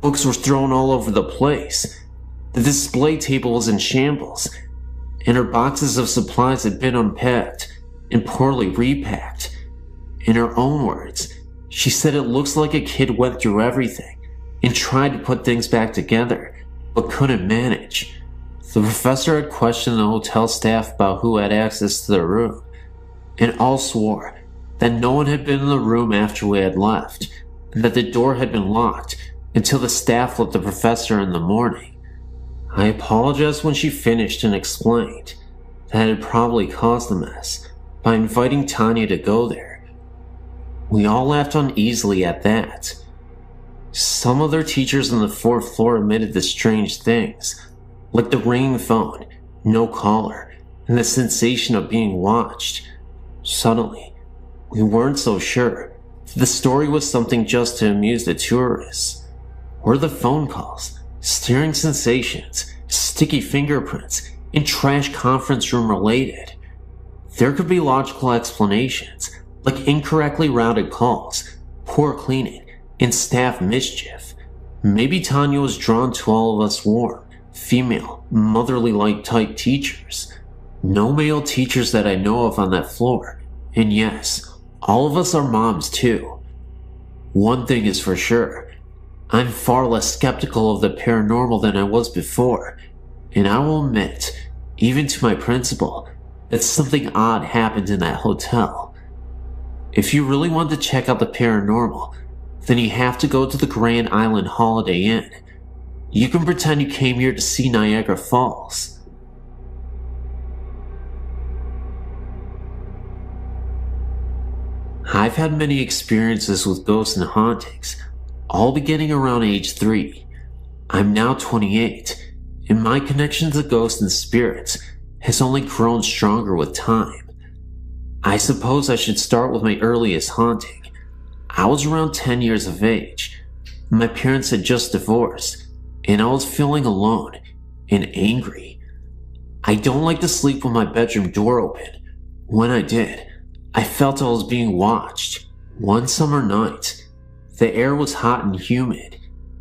Books were thrown all over the place. The display table was in shambles, and her boxes of supplies had been unpacked and poorly repacked. In her own words, she said it looks like a kid went through everything and tried to put things back together, but couldn't manage. The professor had questioned the hotel staff about who had access to the room, and all swore that no one had been in the room after we had left, and that the door had been locked until the staff let the professor in the morning. I apologized when she finished and explained that it had probably caused the mess by inviting Tanya to go there. We all laughed uneasily at that. Some other teachers on the fourth floor admitted the strange things, like the ringing phone, no caller, and the sensation of being watched. Suddenly, we weren't so sure if the story was something just to amuse the tourists. Were the phone calls, stirring sensations, sticky fingerprints, and trash conference room related? There could be logical explanations, like incorrectly routed calls, poor cleaning, and staff mischief. Maybe Tanya was drawn to all of us warm, female, motherly-like type teachers. No male teachers that I know of on that floor, and yes, all of us are moms too. One thing is for sure, I'm far less skeptical of the paranormal than I was before, and I will admit, even to my principal, that something odd happened in that hotel. If you really want to check out the paranormal, then you have to go to the Grand Island Holiday Inn. You can pretend you came here to see Niagara Falls. I've had many experiences with ghosts and hauntings, all beginning around age 3. I'm now 28, and my connection to ghosts and spirits has only grown stronger with time. I suppose I should start with my earliest haunting. I was around 10 years of age. My parents had just divorced, and I was feeling alone and angry. I don't like to sleep with my bedroom door open. When I did, I felt I was being watched. One summer night, the air was hot and humid,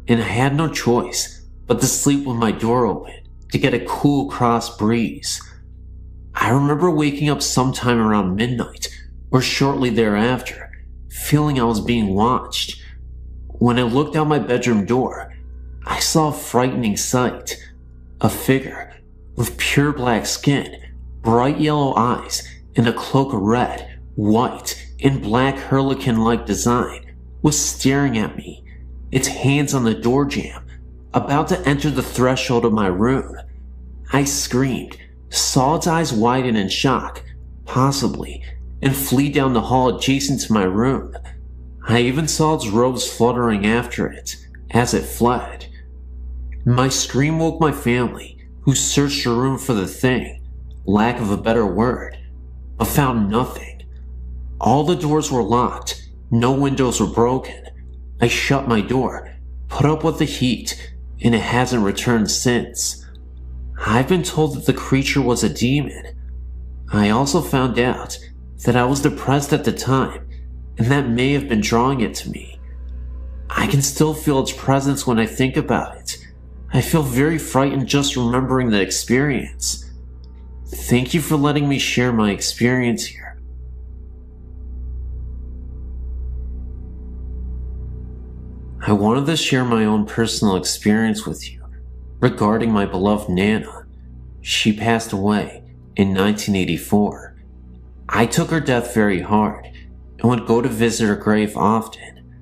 and I had no choice but to sleep with my door open to get a cool cross breeze. I remember waking up sometime around midnight or shortly thereafter, feeling I was being watched. When I looked out my bedroom door, I saw a frightening sight. A figure, with pure black skin, bright yellow eyes, and a cloak of red, white, and black harlequin-like design, was staring at me, its hands on the door jamb, about to enter the threshold of my room. I screamed, saw its eyes widen in shock, possibly, and flee down the hall adjacent to my room. I even saw its robes fluttering after it as it fled. My scream woke my family, who searched the room for the thing, lack of a better word, but found nothing. All the doors were locked, no windows were broken. I shut my door, put up with the heat, and it hasn't returned since. I've been told that the creature was a demon. I also found out that I was depressed at the time, and that may have been drawing it to me. I can still feel its presence when I think about it. I feel very frightened just remembering the experience. Thank you for letting me share my experience here. I wanted to share my own personal experience with you regarding my beloved Nana. She passed away in 1984. I took her death very hard and would go to visit her grave often.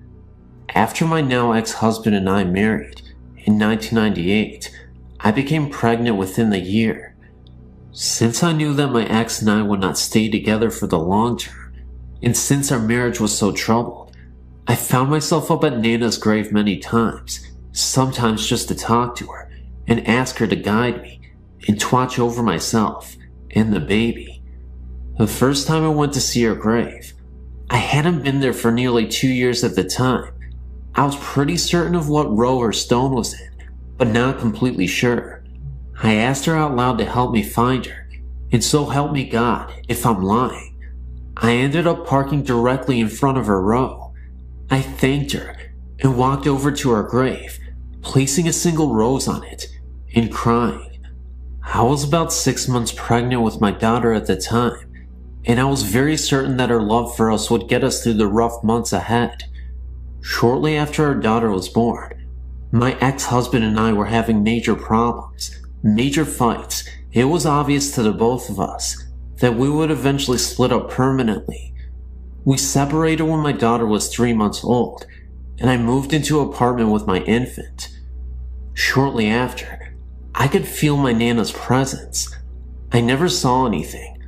After my now ex-husband and I married in 1998, I became pregnant within the year. Since I knew that my ex and I would not stay together for the long term, and since our marriage was so troubled, I found myself up at Nana's grave many times, sometimes just to talk to her and ask her to guide me and to watch over myself and the baby. The first time I went to see her grave, I hadn't been there for nearly 2 years at the time. I was pretty certain of what row her stone was in, but not completely sure. I asked her out loud to help me find her, and so help me God if I'm lying. I ended up parking directly in front of her row. I thanked her and walked over to her grave, placing a single rose on it, and crying. I was about 6 months pregnant with my daughter at the time, and I was very certain that her love for us would get us through the rough months ahead. Shortly after our daughter was born, my ex-husband and I were having major problems, major fights. It was obvious to the both of us that we would eventually split up permanently. We separated when my daughter was 3 months old, and I moved into an apartment with my infant. Shortly after, I could feel my Nana's presence. I never saw anything.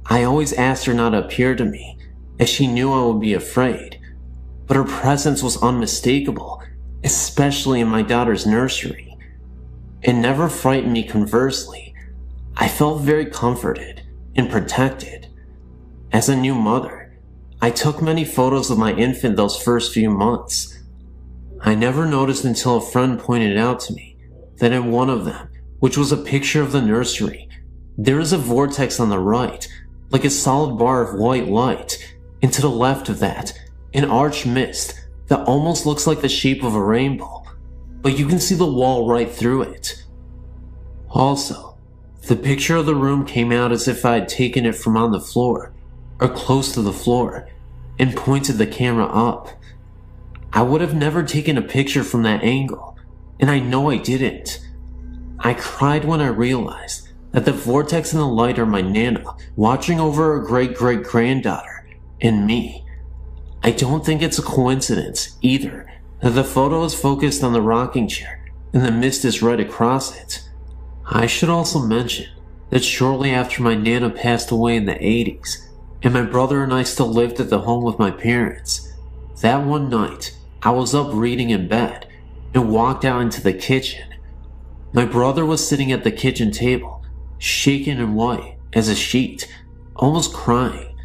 I always asked her not to appear to me, as she knew I would be afraid. But her presence was unmistakable, especially in my daughter's nursery. It never frightened me. Conversely, I felt very comforted and protected. As a new mother, I took many photos of my infant those first few months. I never noticed until a friend pointed out to me that in one of them, which was a picture of the nursery, there is a vortex on the right, like a solid bar of white light, and to the left of that, an arched mist that almost looks like the shape of a rainbow, but you can see the wall right through it. Also, the picture of the room came out as if I had taken it from on the floor, or close to the floor, and pointed the camera up. I would have never taken a picture from that angle, and I know I didn't. I cried when I realized that the vortex and the light are my Nana watching over her great-great-granddaughter and me. I don't think it's a coincidence, either, that the photo is focused on the rocking chair and the mist is right across it. I should also mention that shortly after my Nana passed away in the 80s, and my brother and I still lived at the home with my parents, that one night, I was up reading in bed and walked out into the kitchen. My brother was sitting at the kitchen table, shaken and white as a sheet, almost crying.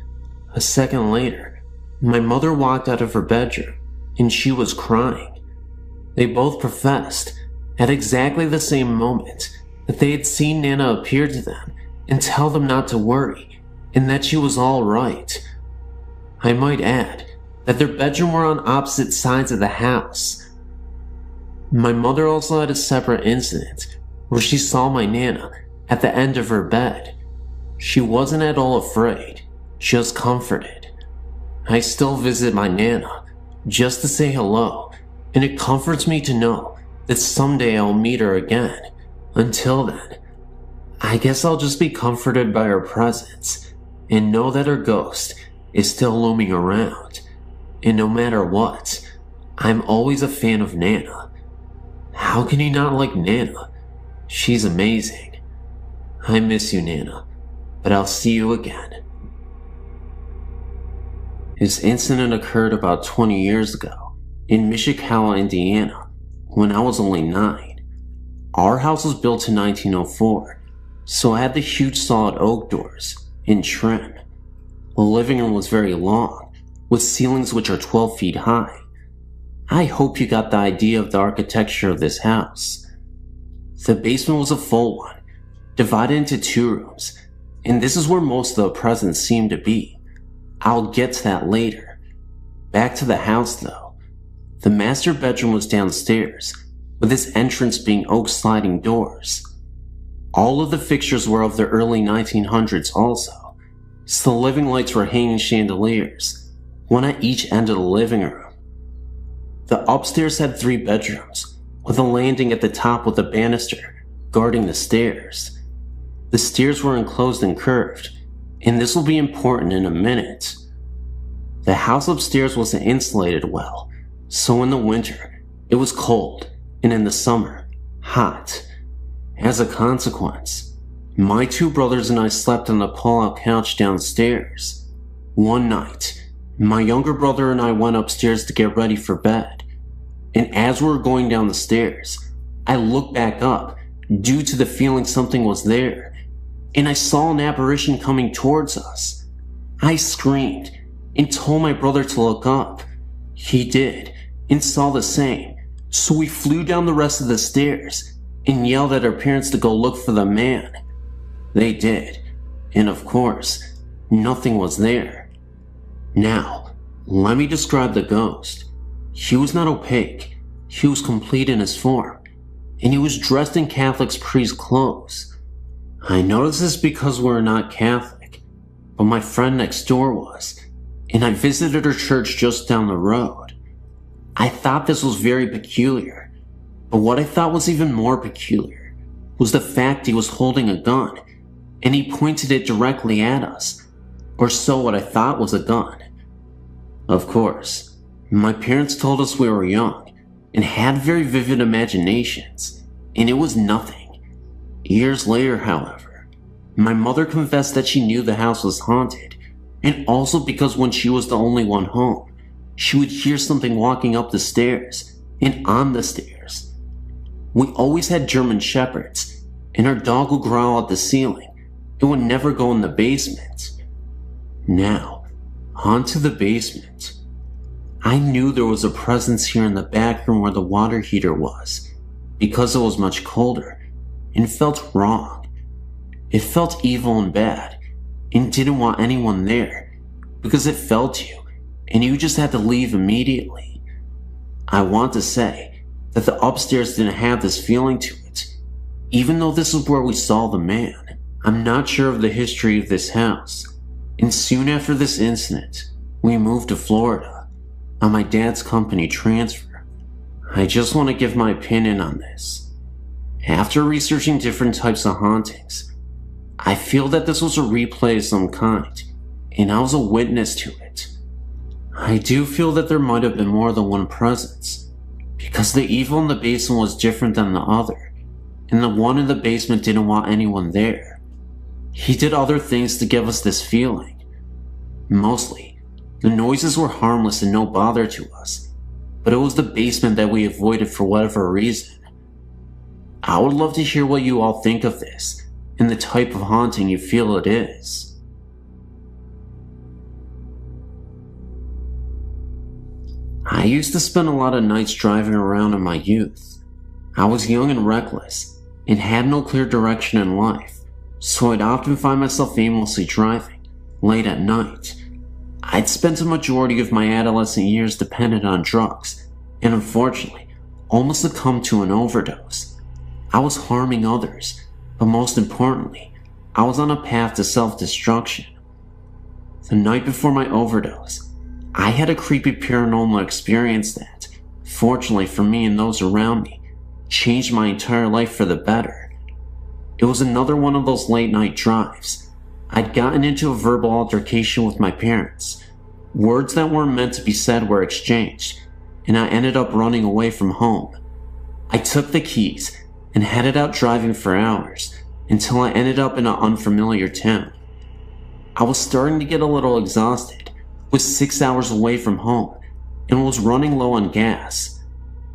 A second later, my mother walked out of her bedroom, and she was crying. They both professed, at exactly the same moment, that they had seen Nana appear to them and tell them not to worry, and that she was all right. I might add that their bedrooms were on opposite sides of the house. My mother also had a separate incident where she saw my Nana at the end of her bed. She wasn't at all afraid, just comforted. I still visit my Nana just to say hello, and it comforts me to know that someday I'll meet her again. Until then, I guess I'll just be comforted by her presence and know that her ghost is still looming around. And no matter what, I'm always a fan of Nana. How can you not like Nana? She's amazing. I miss you, Nana, but I'll see you again. This incident occurred about 20 years ago in Mishikawa, Indiana, when I was only 9. Our house was built in 1904, so I had the huge solid oak doors and trim. The living room was very long, with ceilings which are 12 feet high. I hope you got the idea of the architecture of this house. The basement was a full one, divided into 2 rooms, and this is where most of the presents seemed to be. I'll get to that later. Back to the house though. The master bedroom was downstairs, with its entrance being oak sliding doors. All of the fixtures were of the early 1900s also, so the living lights were hanging chandeliers, one at each end of the living room. The upstairs had 3 bedrooms, with a landing at the top with a banister guarding the stairs. The stairs were enclosed and curved, and this will be important in a minute. The house upstairs wasn't insulated well, so in the winter, it was cold, and in the summer, hot. As a consequence, my 2 brothers and I slept on the pull-out couch downstairs. One night, my younger brother and I went upstairs to get ready for bed, and as we were going down the stairs, I looked back up due to the feeling something was there, and I saw an apparition coming towards us. I screamed and told my brother to look up. He did, and saw the same, so we flew down the rest of the stairs and yelled at our parents to go look for the man. They did, and of course, nothing was there. Now, let me describe the ghost. He was not opaque, he was complete in his form, and he was dressed in Catholic priest clothes. I noticed this because we're not Catholic, but my friend next door was, and I visited her church just down the road. I thought this was very peculiar, but what I thought was even more peculiar was the fact he was holding a gun, and he pointed it directly at us, or so what I thought was a gun. Of course, my parents told us we were young, and had very vivid imaginations, and it was nothing. Years later, however, my mother confessed that she knew the house was haunted, and also because when she was the only one home, she would hear something walking up the stairs and on the stairs. We always had German shepherds, and our dog would growl at the ceiling and would never go in the basement. Now, onto the basement. I knew there was a presence here in the back room where the water heater was, because it was much colder, and felt wrong. It felt evil and bad, and didn't want anyone there, because it felt you, and you just had to leave immediately. I want to say that the upstairs didn't have this feeling to it, even though this is where we saw the man. I'm not sure of the history of this house, and soon after this incident, we moved to Florida on my dad's company transfer. I just want to give my opinion on this. After researching different types of hauntings, I feel that this was a replay of some kind, and I was a witness to it. I do feel that there might have been more than one presence, because the evil in the basement was different than the other, and the one in the basement didn't want anyone there. He did other things to give us this feeling. Mostly, the noises were harmless and no bother to us, but it was the basement that we avoided for whatever reason. I would love to hear what you all think of this, and the type of haunting you feel it is. I used to spend a lot of nights driving around in my youth. I was young and reckless, and had no clear direction in life, so I'd often find myself aimlessly driving, late at night. I'd spent a majority of my adolescent years dependent on drugs, and unfortunately, almost succumbed to an overdose. I was harming others, but most importantly, I was on a path to self-destruction. The night before my overdose, I had a creepy paranormal experience that, fortunately for me and those around me, changed my entire life for the better. It was another one of those late night drives. I'd gotten into a verbal altercation with my parents. Words that weren't meant to be said were exchanged, and I ended up running away from home. I took the keys and headed out driving for hours until I ended up in an unfamiliar town. I was starting to get a little exhausted, was 6 hours away from home, and was running low on gas.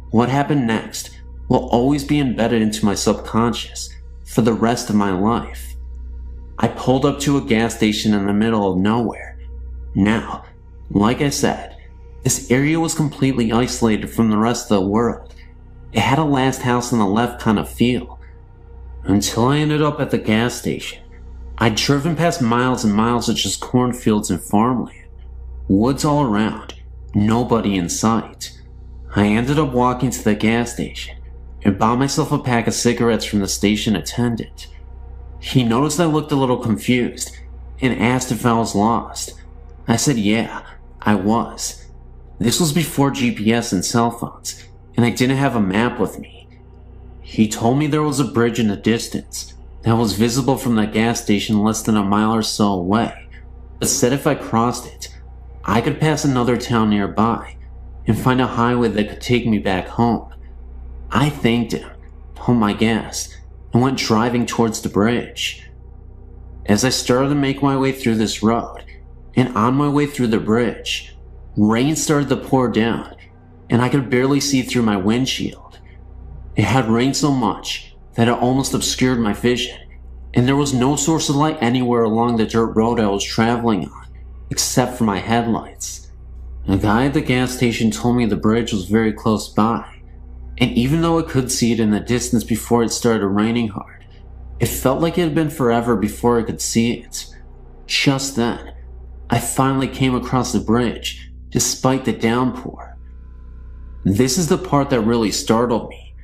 What happened next will always be embedded into my subconscious for the rest of my life. I pulled up to a gas station in the middle of nowhere. Now, like I said, this area was completely isolated from the rest of the world. It had a last house on the left kind of feel. Until I ended up at the gas station. I'd driven past miles and miles of just cornfields and farmland. Woods all around, nobody in sight. I ended up walking to the gas station and bought myself a pack of cigarettes from the station attendant. He noticed I looked a little confused and asked if I was lost. I said yeah, I was. This was before GPS and cell phones, and I didn't have a map with me. He told me there was a bridge in the distance that was visible from the gas station less than a mile or so away, but said if I crossed it, I could pass another town nearby and find a highway that could take me back home. I thanked him, pumped my gas, and went driving towards the bridge. As I started to make my way through this road, and on my way through the bridge, rain started to pour down, and I could barely see through my windshield. It had rained so much that it almost obscured my vision, and there was no source of light anywhere along the dirt road I was traveling on, except for my headlights. A guy at the gas station told me the bridge was very close by, and even though I could see it in the distance before it started raining hard, it felt like it had been forever before I could see it. Just then, I finally came across the bridge, despite the downpour. This is the part that really startled me.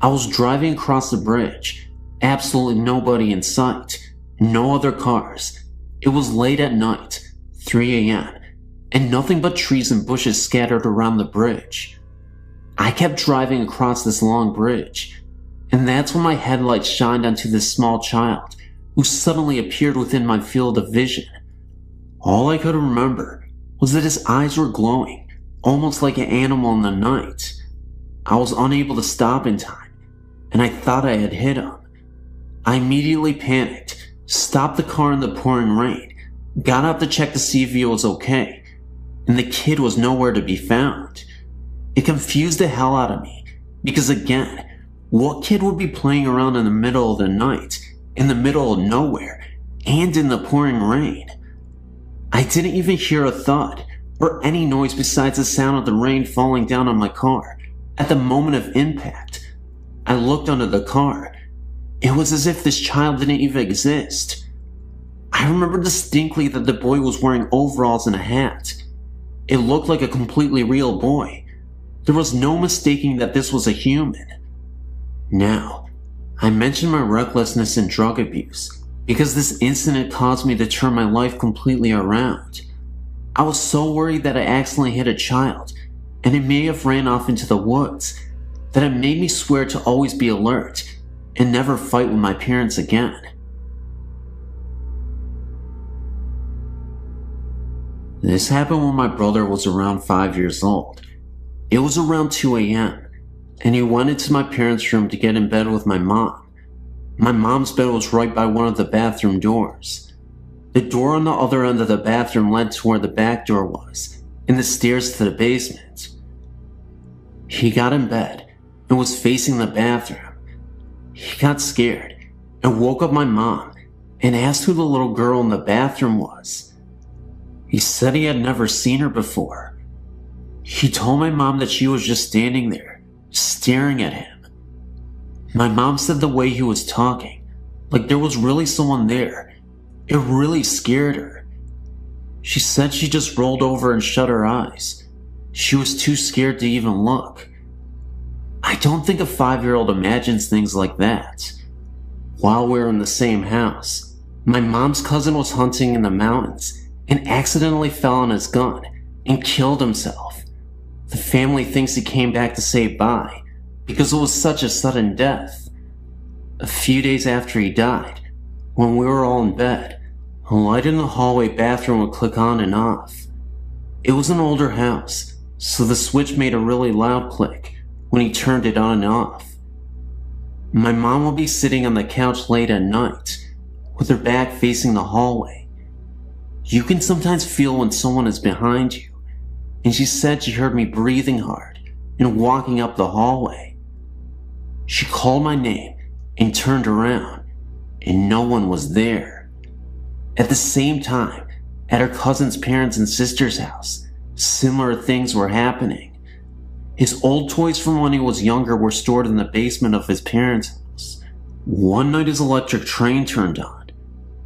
I was driving across the bridge, absolutely nobody in sight, no other cars. It was late at night, 3 a.m., and nothing but trees and bushes scattered around the bridge. I kept driving across this long bridge, and that's when my headlights shined onto this small child who suddenly appeared within my field of vision. All I could remember was that his eyes were glowing, almost like an animal in the night. I was unable to stop in time, and I thought I had hit him. I immediately panicked, stopped the car in the pouring rain, got out to check to see if he was okay, and the kid was nowhere to be found. It confused the hell out of me, because again, what kid would be playing around in the middle of the night, in the middle of nowhere, and in the pouring rain? I didn't even hear a thud, or any noise besides the sound of the rain falling down on my car. At the moment of impact, I looked under the car. It was as if this child didn't even exist. I remember distinctly that the boy was wearing overalls and a hat. It looked like a completely real boy. There was no mistaking that this was a human. Now, I mentioned my recklessness and drug abuse because this incident caused me to turn my life completely around. I was so worried that I accidentally hit a child, and it may have ran off into the woods, that it made me swear to always be alert and never fight with my parents again. This happened when my brother was around 5 years old. It was around 2 a.m., and he went into my parents' room to get in bed with my mom. My mom's bed was right by one of the bathroom doors. The door on the other end of the bathroom led to where the back door was, and the stairs to the basement. He got in bed and was facing the bathroom. He got scared and woke up my mom and asked who the little girl in the bathroom was. He said he had never seen her before. He told my mom that she was just standing there, staring at him. My mom said the way he was talking, like there was really someone there, it really scared her. She said she just rolled over and shut her eyes. She was too scared to even look. I don't think a 5-year-old imagines things like that. While we were in the same house, my mom's cousin was hunting in the mountains and accidentally fell on his gun and killed himself. The family thinks he came back to say bye because it was such a sudden death. A few days after he died, when we were all in bed, a light in the hallway bathroom would click on and off. It was an older house, so the switch made a really loud click when he turned it on and off. My mom would be sitting on the couch late at night, with her back facing the hallway. You can sometimes feel when someone is behind you, and she said she heard me breathing hard and walking up the hallway. She called my name and turned around, and no one was there. At the same time, at her cousin's parents' and sister's house, similar things were happening. His old toys from when he was younger were stored in the basement of his parents' house. One night his electric train turned on.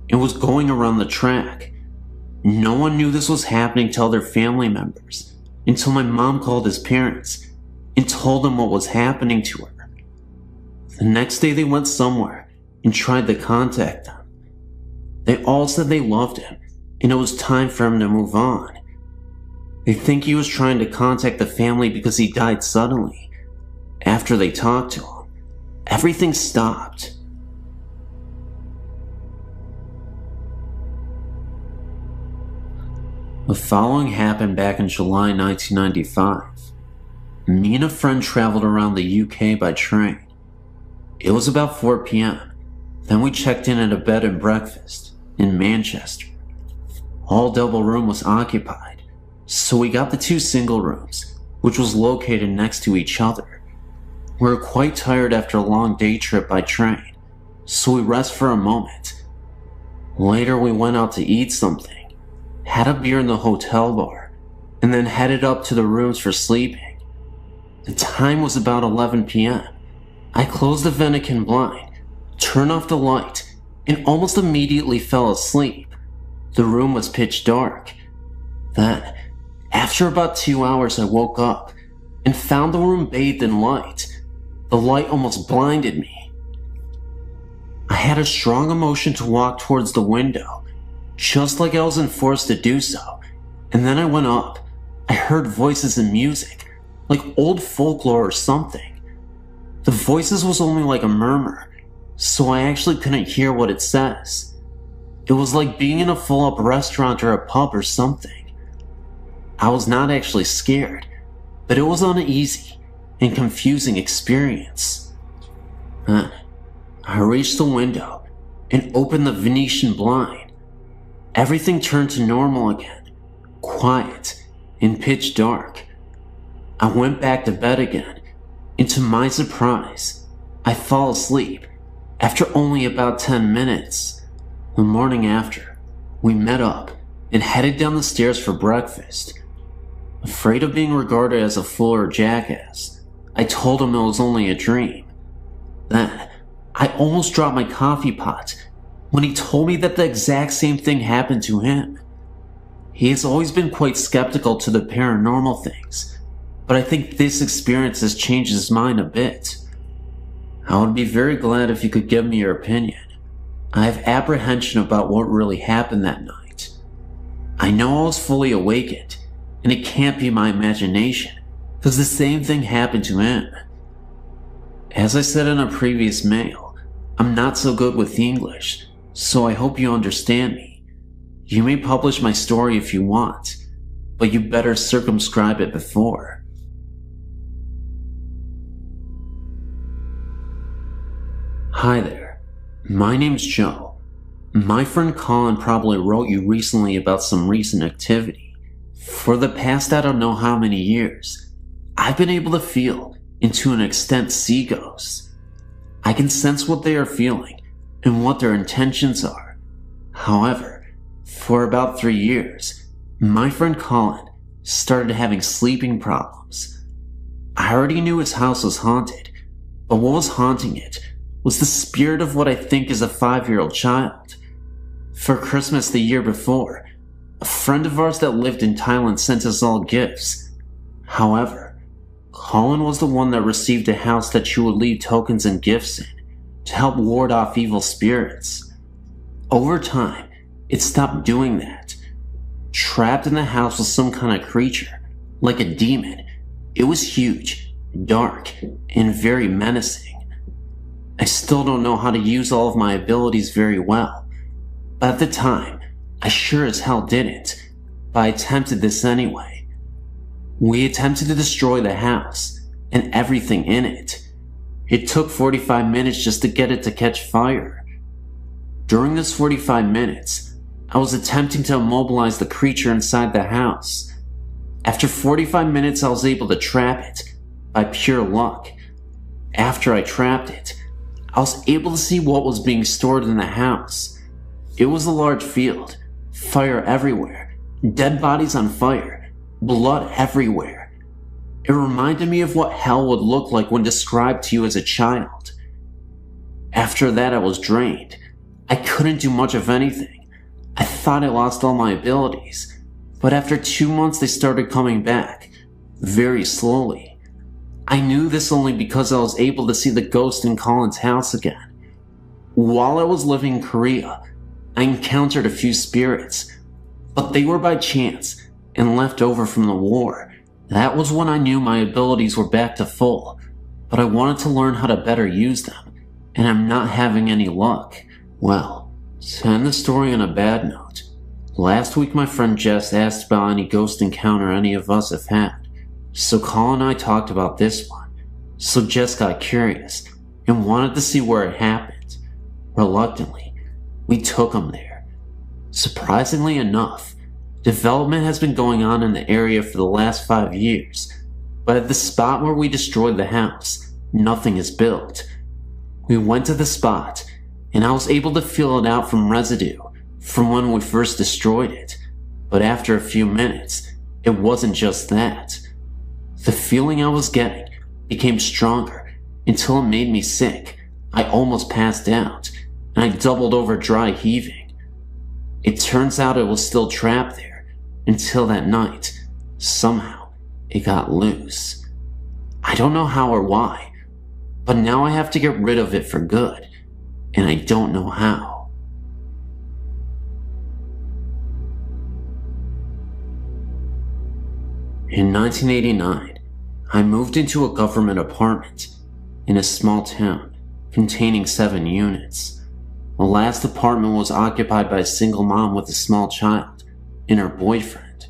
It was going around the track. No one knew this was happening to other family members until my mom called his parents and told them what was happening to her. The next day they went somewhere and tried to contact them. They all said they loved him and it was time for him to move on. They think he was trying to contact the family because he died suddenly. After they talked to him, everything stopped. The following happened back in July 1995. Me and a friend traveled around the UK by train. It was about 4 p.m. Then we checked in at a bed and breakfast in Manchester. All double room was occupied, so we got the 2 single rooms, which was located next to each other. We were quite tired after a long day trip by train, so we rest for a moment. Later we went out to eat something, had a beer in the hotel bar, and then headed up to the rooms for sleeping. The time was about 11 p.m. I closed the Vatican blind, turned off the light, and almost immediately fell asleep. The room was pitch dark. Then, after about 2 hours, I woke up and found the room bathed in light. The light almost blinded me. I had a strong emotion to walk towards the window, just like I was enforced to do so, and then I went up. I heard voices and music, like old folklore or something. The voices was only like a murmur, so I actually couldn't hear what it says. It was like being in a full-up restaurant or a pub or something. I was not actually scared, but it was an uneasy and confusing experience. Then, I reached the window and opened the Venetian blind. Everything turned to normal again, quiet and pitch dark. I went back to bed again, and to my surprise, I fell asleep after only about 10 minutes. The morning after, we met up and headed down the stairs for breakfast. Afraid of being regarded as a fool or jackass, I told him it was only a dream. Then, I almost dropped my coffee pot when he told me that the exact same thing happened to him. He has always been quite skeptical to the paranormal things, but I think this experience has changed his mind a bit. I would be very glad if you could give me your opinion. I have apprehension about what really happened that night. I know I was fully awakened, and it can't be my imagination, because the same thing happened to him. As I said in a previous mail, I'm not so good with English, so I hope you understand me. You may publish my story if you want, but you better circumscribe it before. Hi there, my name's Joe. My friend Colin probably wrote you recently about some recent activity. For the past I don't know how many years, I've been able to feel, and to an extent see ghosts. I can sense what they are feeling and what their intentions are. However, for about 3 years, my friend Colin started having sleeping problems. I already knew his house was haunted, but what was haunting it was the spirit of what I think is a 5-year-old child. For Christmas the year before, a friend of ours that lived in Thailand sent us all gifts. However, Colin was the one that received a house that she would leave tokens and gifts in to help ward off evil spirits. Over time, it stopped doing that. Trapped in the house was some kind of creature, like a demon. It was huge, dark, and very menacing. I still don't know how to use all of my abilities very well, but at the time, I sure as hell didn't, but I attempted this anyway. We attempted to destroy the house and everything in it. It took 45 minutes just to get it to catch fire. During this 45 minutes, I was attempting to immobilize the creature inside the house. After 45 minutes, I was able to trap it by pure luck. After I trapped it, I was able to see what was being stored in the house. It was a large field, fire everywhere, dead bodies on fire, blood everywhere. It reminded me of what hell would look like when described to you as a child. After that, I was drained. I couldn't do much of anything. I thought I lost all my abilities, but after 2 months they started coming back, very slowly. I knew this only because I was able to see the ghost in Colin's house again. While I was living in Korea, I encountered a few spirits, but they were by chance and left over from the war. That was when I knew my abilities were back to full, but I wanted to learn how to better use them, and I'm not having any luck. Well, to end the story on a bad note, last week my friend Jess asked about any ghost encounter any of us have had, so Colin and I talked about this one. So Jess got curious and wanted to see where it happened. Reluctantly, we took him there. Surprisingly enough, development has been going on in the area for the last 5 years, but at the spot where we destroyed the house, nothing is built. We went to the spot, and I was able to feel it out from residue from when we first destroyed it, but after a few minutes, it wasn't just that. The feeling I was getting became stronger until it made me sick. I almost passed out, and I doubled over dry heaving. It turns out it was still trapped there until that night. Somehow, it got loose. I don't know how or why, but now I have to get rid of it for good, and I don't know how. In 1989, I moved into a government apartment in a small town containing 7 units. The last apartment was occupied by a single mom with a small child and her boyfriend.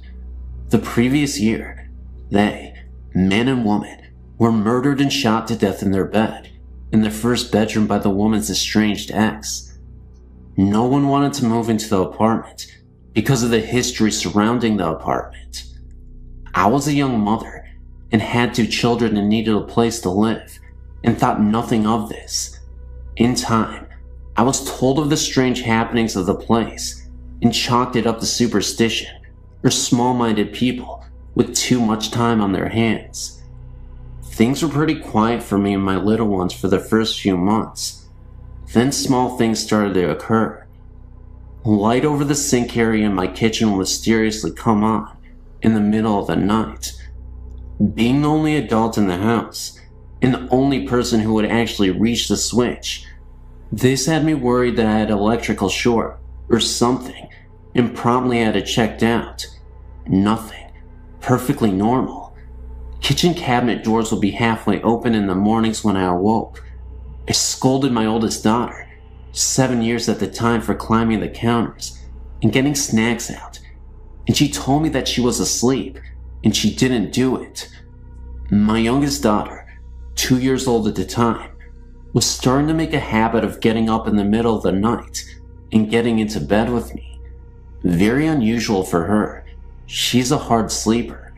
The previous year, they, man and woman, were murdered and shot to death in their bed, in their first bedroom by the woman's estranged ex. No one wanted to move into the apartment because of the history surrounding the apartment. I was a young mother and had 2 children and needed a place to live, and thought nothing of this. In time, I was told of the strange happenings of the place and chalked it up to superstition or small-minded people with too much time on their hands. Things were pretty quiet for me and my little ones for the first few months. Then small things started to occur. Light over the sink area in my kitchen would mysteriously come on in the middle of the night. Being the only adult in the house, and the only person who would actually reach the switch, this had me worried that I had an electrical short or something, and promptly had it checked out. Nothing. Perfectly normal. Kitchen cabinet doors would be halfway open in the mornings when I awoke. I scolded my oldest daughter, 7 years at the time, for climbing the counters and getting snacks out, and she told me that she was asleep and she didn't do it. My youngest daughter, 2 years old at the time, was starting to make a habit of getting up in the middle of the night and getting into bed with me. Very unusual for her. She's a hard sleeper.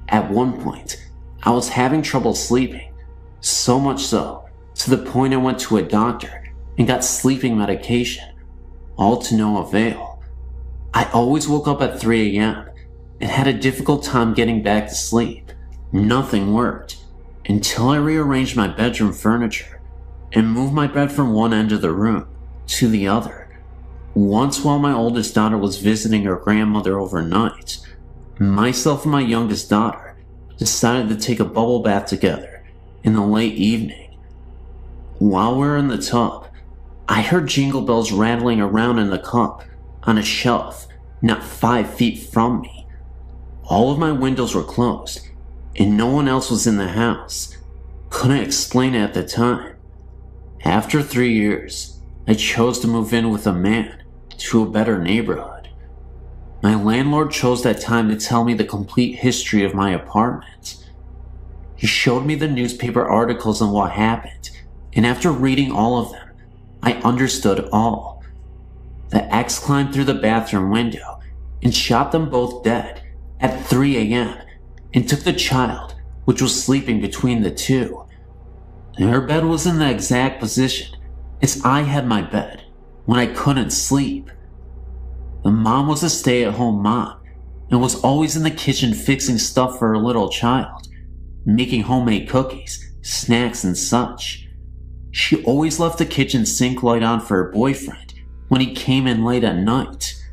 At one point, I was having trouble sleeping, so much so, to the point I went to a doctor and got sleeping medication, all to no avail. I always woke up at 3 a.m. and had a difficult time getting back to sleep. Nothing worked until I rearranged my bedroom furniture and moved my bed from one end of the room to the other. Once, while my oldest daughter was visiting her grandmother overnight, myself and my youngest daughter decided to take a bubble bath together in the late evening. While we were in the tub, I heard jingle bells rattling around in the cup on a shelf not 5 feet from me. All of my windows were closed, and no one else was in the house. Couldn't explain it at the time. After 3 years, I chose to move in with a man to a better neighborhood. My landlord chose that time to tell me the complete history of my apartment. He showed me the newspaper articles on what happened, and after reading all of them, I understood all. The ex climbed through the bathroom window and shot them both dead at 3 a.m. and took the child, which was sleeping between the two. Her bed was in the exact position as I had my bed when I couldn't sleep. The mom was a stay-at-home mom and was always in the kitchen fixing stuff for her little child, making homemade cookies, snacks, and such. She always left the kitchen sink light on for her boyfriend when he came in late at night.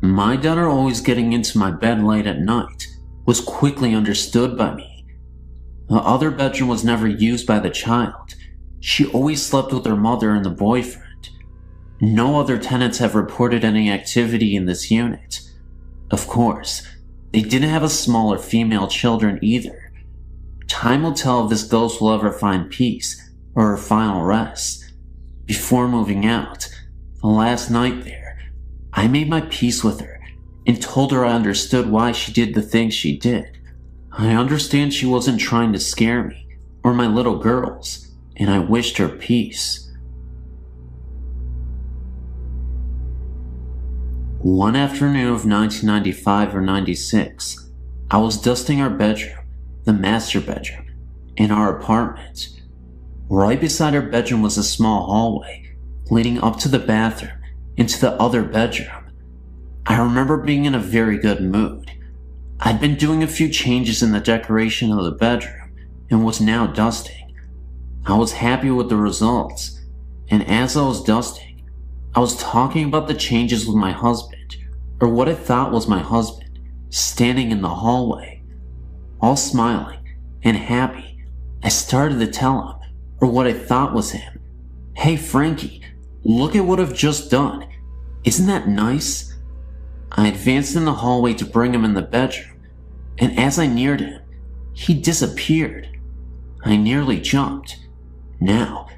My daughter always getting into my bed late at night was quickly understood by me. The other bedroom was never used by the child. She always slept with her mother and the boyfriend. No other tenants have reported any activity in this unit. Of course, they didn't have a smaller female children either. Time will tell if this ghost will ever find peace or her final rest. Before moving out, the last night there, I made my peace with her and told her I understood why she did the things she did. I understand she wasn't trying to scare me or my little girls, and I wished her peace. One afternoon of 1995 or 96, I was dusting our bedroom, the master bedroom, in our apartment. Right beside our bedroom was a small hallway leading up to the bathroom into the other bedroom. I remember being in a very good mood. I'd been doing a few changes in the decoration of the bedroom and was now dusting. I was happy with the results, and as I was dusting, I was talking about the changes with my husband, or what I thought was my husband, standing in the hallway. All smiling and happy, I started to tell him, or what I thought was him, "Hey Frankie, look at what I've just done. Isn't that nice?" I advanced in the hallway to bring him in the bedroom, and as I neared him, he disappeared. I nearly jumped. Now,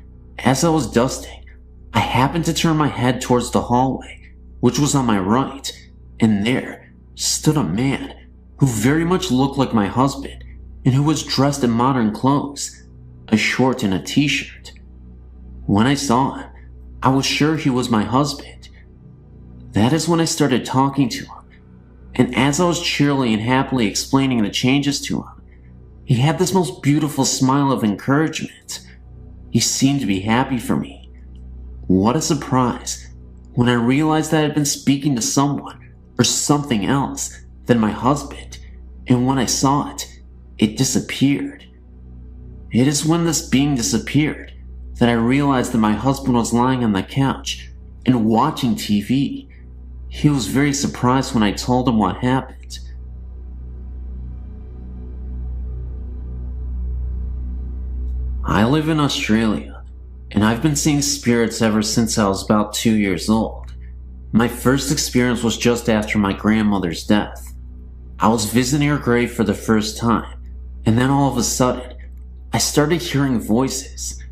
as I was dusting, I happened to turn my head towards the hallway, which was on my right, and there stood a man who very much looked like my husband and who was dressed in modern clothes, a short and a t-shirt. When I saw him, I was sure he was my husband. That is when I started talking to him, and as I was cheerily and happily explaining the changes to him, he had this most beautiful smile of encouragement. He seemed to be happy for me. What a surprise when I realized that I had been speaking to someone or something else than my husband, and when I saw it, it disappeared. It is when this being disappeared that I realized that my husband was lying on the couch and watching TV. He was very surprised when I told him what happened. I live in Australia, and I've been seeing spirits ever since I was about 2 years old. My first experience was just after my grandmother's death. I was visiting her grave for the first time, and then all of a sudden, I started hearing voices.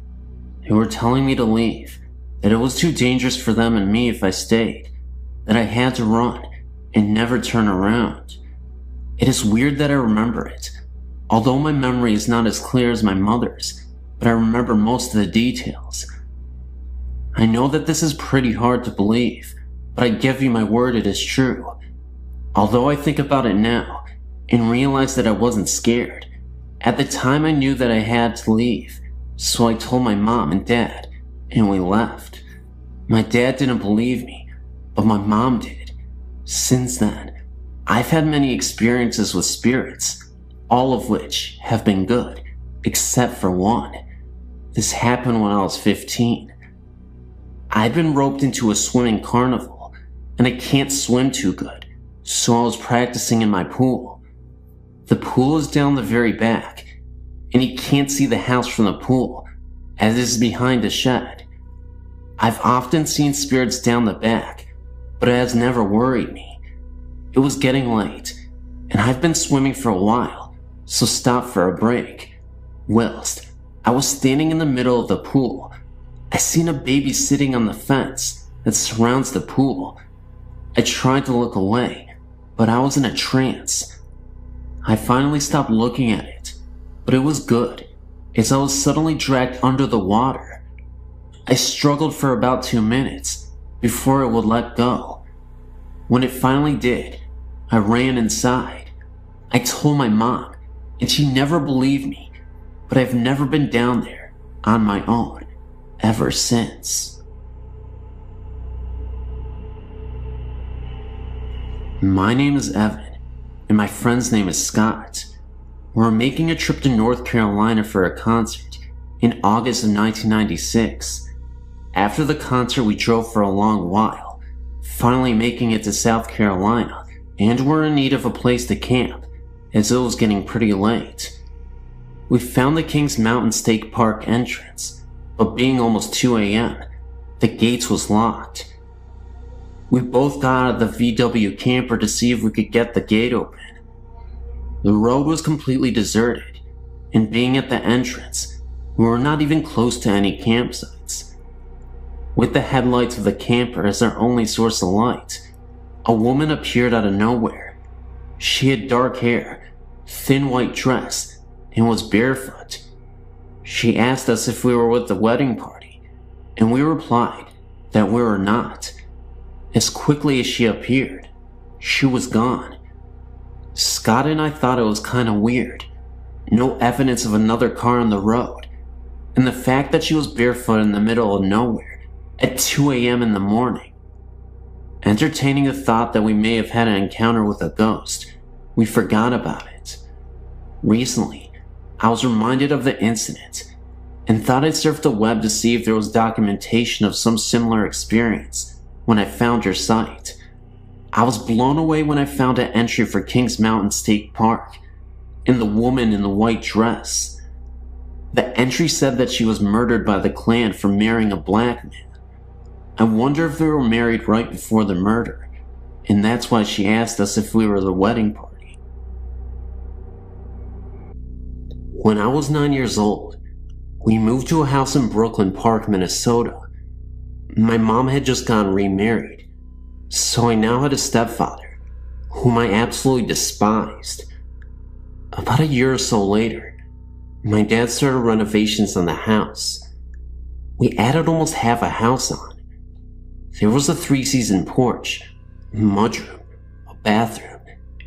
They were telling me to leave, that it was too dangerous for them and me if I stayed, that I had to run and never turn around. It is weird that I remember it, although my memory is not as clear as my mother's, but I remember most of the details. I know that this is pretty hard to believe, but I give you my word it is true. Although I think about it now and realize that I wasn't scared, at the time I knew that I had to leave, so I told my mom and dad, and we left. My dad didn't believe me, but my mom did. Since then, I've had many experiences with spirits, all of which have been good, except for one. This happened when I was 15. I'd been roped into a swimming carnival, and I can't swim too good, so I was practicing in my pool. The pool is down the very back, and you can't see the house from the pool, as it is behind a shed. I've often seen spirits down the back, but it has never worried me. It was getting late, and I've been swimming for a while, so stopped for a break. Whilst I was standing in the middle of the pool, I seen a baby sitting on the fence that surrounds the pool. I tried to look away, but I was in a trance. I finally stopped looking at it, but it was good, as I was suddenly dragged under the water. I struggled for about 2 minutes before it would let go. When it finally did, I ran inside. I told my mom, and she never believed me, but I've never been down there on my own ever since. My name is Evan, and my friend's name is Scott. We're making a trip to North Carolina for a concert in August of 1996. After the concert, we drove for a long while, finally making it to South Carolina, and were in need of a place to camp, as it was getting pretty late. We found the Kings Mountain State Park entrance, but being almost 2 a.m., the gates was locked. We both got out of the VW camper to see if we could get the gate open. The road was completely deserted, and being at the entrance, we were not even close to any campsites. With the headlights of the camper as our only source of light, a woman appeared out of nowhere. She had dark hair, thin white dress, and was barefoot. She asked us if we were with the wedding party, and we replied that we were not. As quickly as she appeared, she was gone. Scott and I thought it was kind of weird. No evidence of another car on the road, and the fact that she was barefoot in the middle of nowhere at 2 a.m. in the morning. Entertaining the thought that we may have had an encounter with a ghost, we forgot about it. Recently, I was reminded of the incident and thought I'd surf the web to see if there was documentation of some similar experience when I found your site. I was blown away when I found an entry for Kings Mountain State Park and the woman in the white dress. The entry said that she was murdered by the Klan for marrying a black man. I wonder if they were married right before the murder, and that's why she asked us if we were the wedding party. When I was 9 years old, we moved to a house in Brooklyn Park, Minnesota. My mom had just gotten remarried, so I now had a stepfather, whom I absolutely despised. About a year or so later, my dad started renovations on the house. We added almost half a house on. There was a 3-season porch, a mudroom, a bathroom,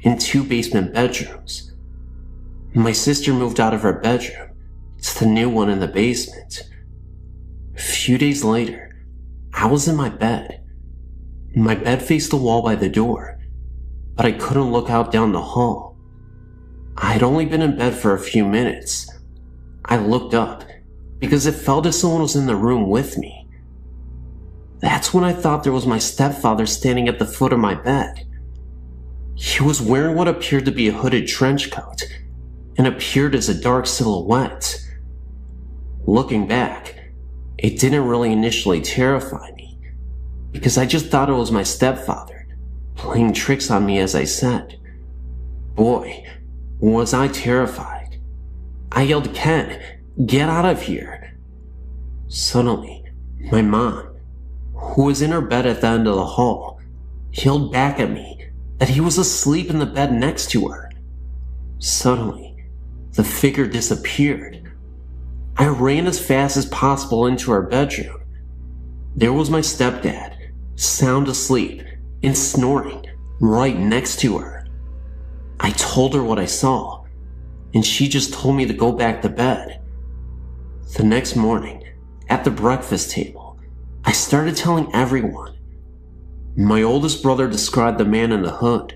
and 2 basement bedrooms. My sister moved out of her bedroom to the new one in the basement. A few days later, I was in my bed. My bed faced the wall by the door, but I couldn't look out down the hall. I had only been in bed for a few minutes. I looked up because it felt as someone was in the room with me. That's when I thought there was my stepfather standing at the foot of my bed. He was wearing what appeared to be a hooded trench coat and appeared as a dark silhouette. Looking back, it didn't really initially terrify me because I just thought it was my stepfather playing tricks on me, as I said. Boy, was I terrified. I yelled, "Ken, get out of here." Suddenly, my mom, who was in her bed at the end of the hall, yelled back at me that he was asleep in the bed next to her. Suddenly, the figure disappeared. I ran as fast as possible into our bedroom. There was my stepdad, sound asleep and snoring right next to her. I told her what I saw, and she just told me to go back to bed. The next morning, at the breakfast table, I started telling everyone. My oldest brother described the man in the hood.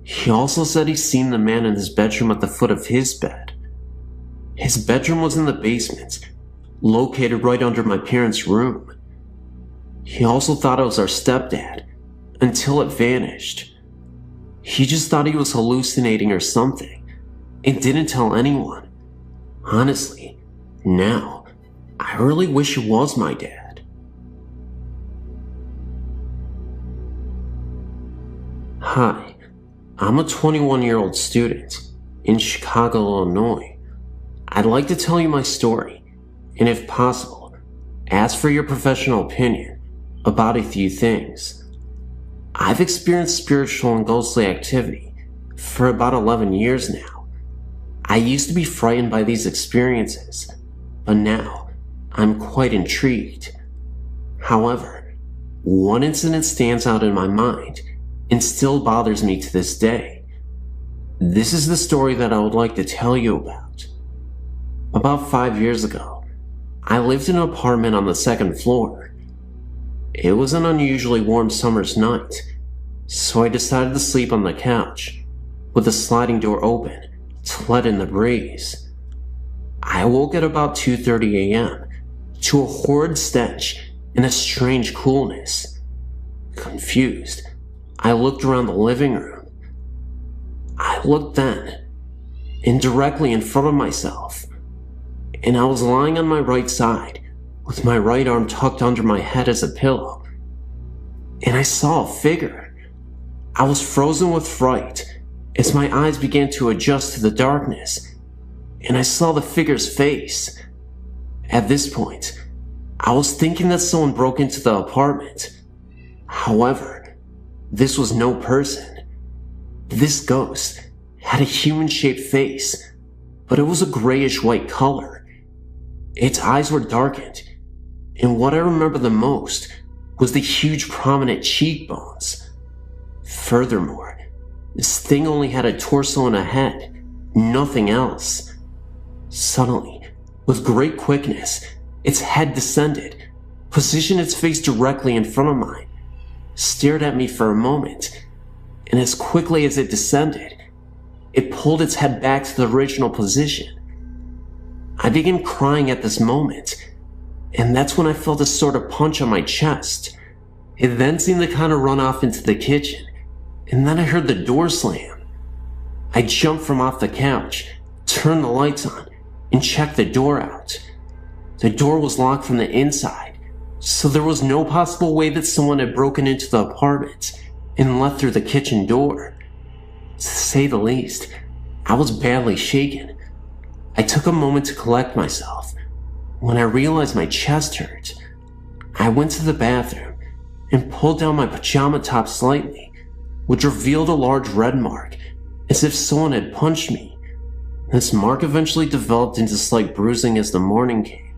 He also said he'd seen the man in his bedroom at the foot of his bed. His bedroom was in the basement, located right under my parents' room. He also thought it was our stepdad, until it vanished. He just thought he was hallucinating or something, and didn't tell anyone. Honestly, now, I really wish it was my dad. Hi, I'm a 21-year-old student in Chicago, Illinois. I'd like to tell you my story, and if possible, ask for your professional opinion about a few things. I've experienced spiritual and ghostly activity for about 11 years now. I used to be frightened by these experiences, but now I'm quite intrigued. However, one incident stands out in my mind and still bothers me to this day. This is the story that I would like to tell you about. About 5 years ago, I lived in an apartment on the second floor. It was an unusually warm summer's night, so I decided to sleep on the couch, with the sliding door open to let in the breeze. I woke at about 2:30 a.m. to a horrid stench and a strange coolness. Confused, I looked around the living room. I looked then, and directly in front of myself, and I was lying on my right side, with my right arm tucked under my head as a pillow, and I saw a figure. I was frozen with fright as my eyes began to adjust to the darkness, and I saw the figure's face. At this point, I was thinking that someone broke into the apartment. However, this was no person. This ghost had a human-shaped face, but it was a grayish-white color. Its eyes were darkened, and what I remember the most was the huge prominent cheekbones. Furthermore, this thing only had a torso and a head, nothing else. Suddenly, with great quickness, its head descended, positioned its face directly in front of mine, stared at me for a moment, and as quickly as it descended, it pulled its head back to the original position. I began crying at this moment, and that's when I felt a sort of punch on my chest. It then seemed to kind of run off into the kitchen, and then I heard the door slam. I jumped from off the couch, turned the lights on, and checked the door out. The door was locked from the inside, so there was no possible way that someone had broken into the apartment and left through the kitchen door. To say the least, I was badly shaken. I took a moment to collect myself. When I realized my chest hurt, I went to the bathroom and pulled down my pajama top slightly, which revealed a large red mark, as if someone had punched me. This mark eventually developed into slight bruising as the morning came.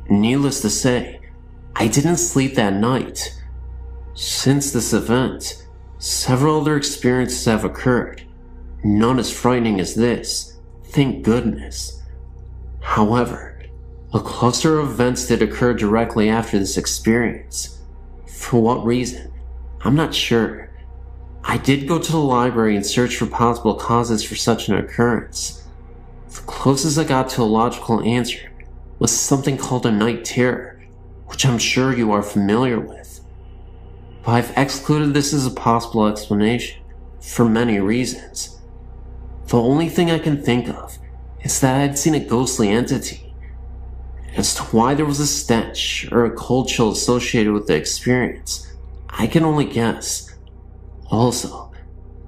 Needless to say, I didn't sleep that night. Since this event, several other experiences have occurred, none as frightening as this, thank goodness. However, a cluster of events did occur directly after this experience. For what reason? I'm not sure. I did go to the library and search for possible causes for such an occurrence. The closest I got to a logical answer was something called a night terror, which I'm sure you are familiar with. But I've excluded this as a possible explanation, for many reasons. The only thing I can think of is that I had seen a ghostly entity. As to why there was a stench or a cold chill associated with the experience, I can only guess. Also,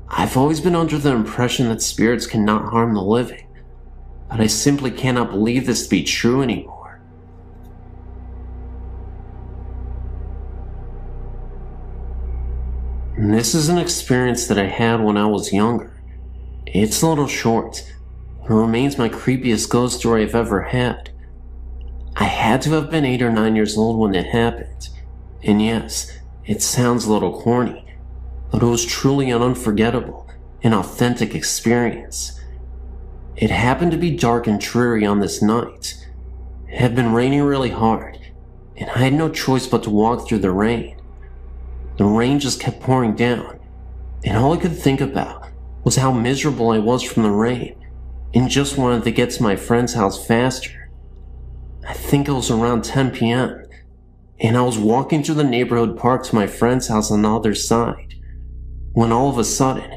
I've always been under the impression that spirits cannot harm the living, but I simply cannot believe this to be true anymore. And this is an experience that I had when I was younger. It's a little short. It remains my creepiest ghost story I've ever had. I had to have been 8 or 9 years old when it happened. And yes, it sounds a little corny, but it was truly an unforgettable and authentic experience. It happened to be dark and dreary on this night. It had been raining really hard, and I had no choice but to walk through the rain. The rain just kept pouring down, and all I could think about was how miserable I was from the rain, and just wanted to get to my friend's house faster. I think it was around 10 p.m., and I was walking through the neighborhood park to my friend's house on the other side, when all of a sudden,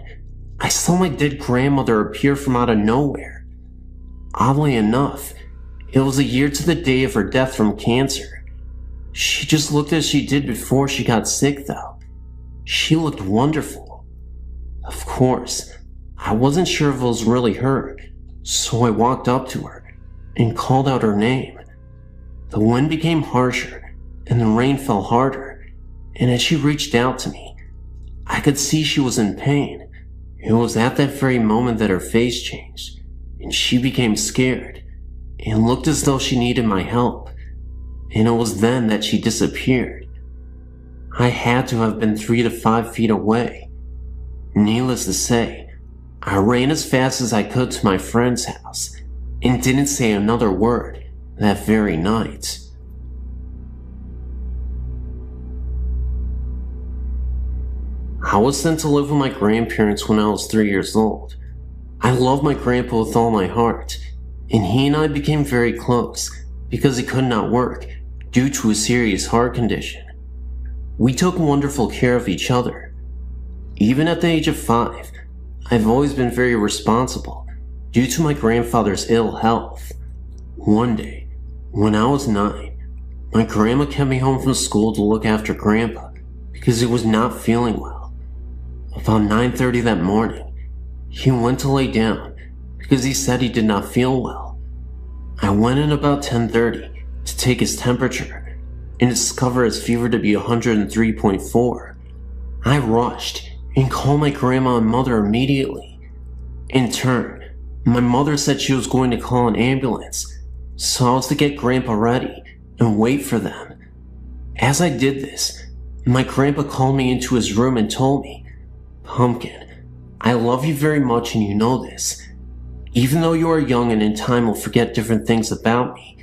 I saw my dead grandmother appear from out of nowhere. Oddly enough, it was a year to the day of her death from cancer. She just looked as she did before she got sick though. She looked wonderful. Of course, I wasn't sure if it was really her, so I walked up to her and called out her name. The wind became harsher and the rain fell harder, and as she reached out to me, I could see she was in pain. It was at that very moment that her face changed, and she became scared and looked as though she needed my help, and it was then that she disappeared. I had to have been 3 to 5 feet away. Needless to say, I ran as fast as I could to my friend's house and didn't say another word that very night. I was sent to live with my grandparents when I was 3 years old. I loved my grandpa with all my heart, and he and I became very close because he could not work due to a serious heart condition. We took wonderful care of each other. Even at the age of 5, I've always been very responsible due to my grandfather's ill health. One day, when I was 9, my grandma kept me home from school to look after Grandpa because he was not feeling well. About 9:30 that morning, he went to lay down because he said he did not feel well. I went in about 10:30 to take his temperature and discovered his fever to be 103.4. I rushed and called my grandma and mother immediately. In turn, my mother said she was going to call an ambulance, so I was to get Grandpa ready and wait for them. As I did this, my grandpa called me into his room and told me, "Pumpkin, I love you very much and you know this. Even though you are young and in time will forget different things about me,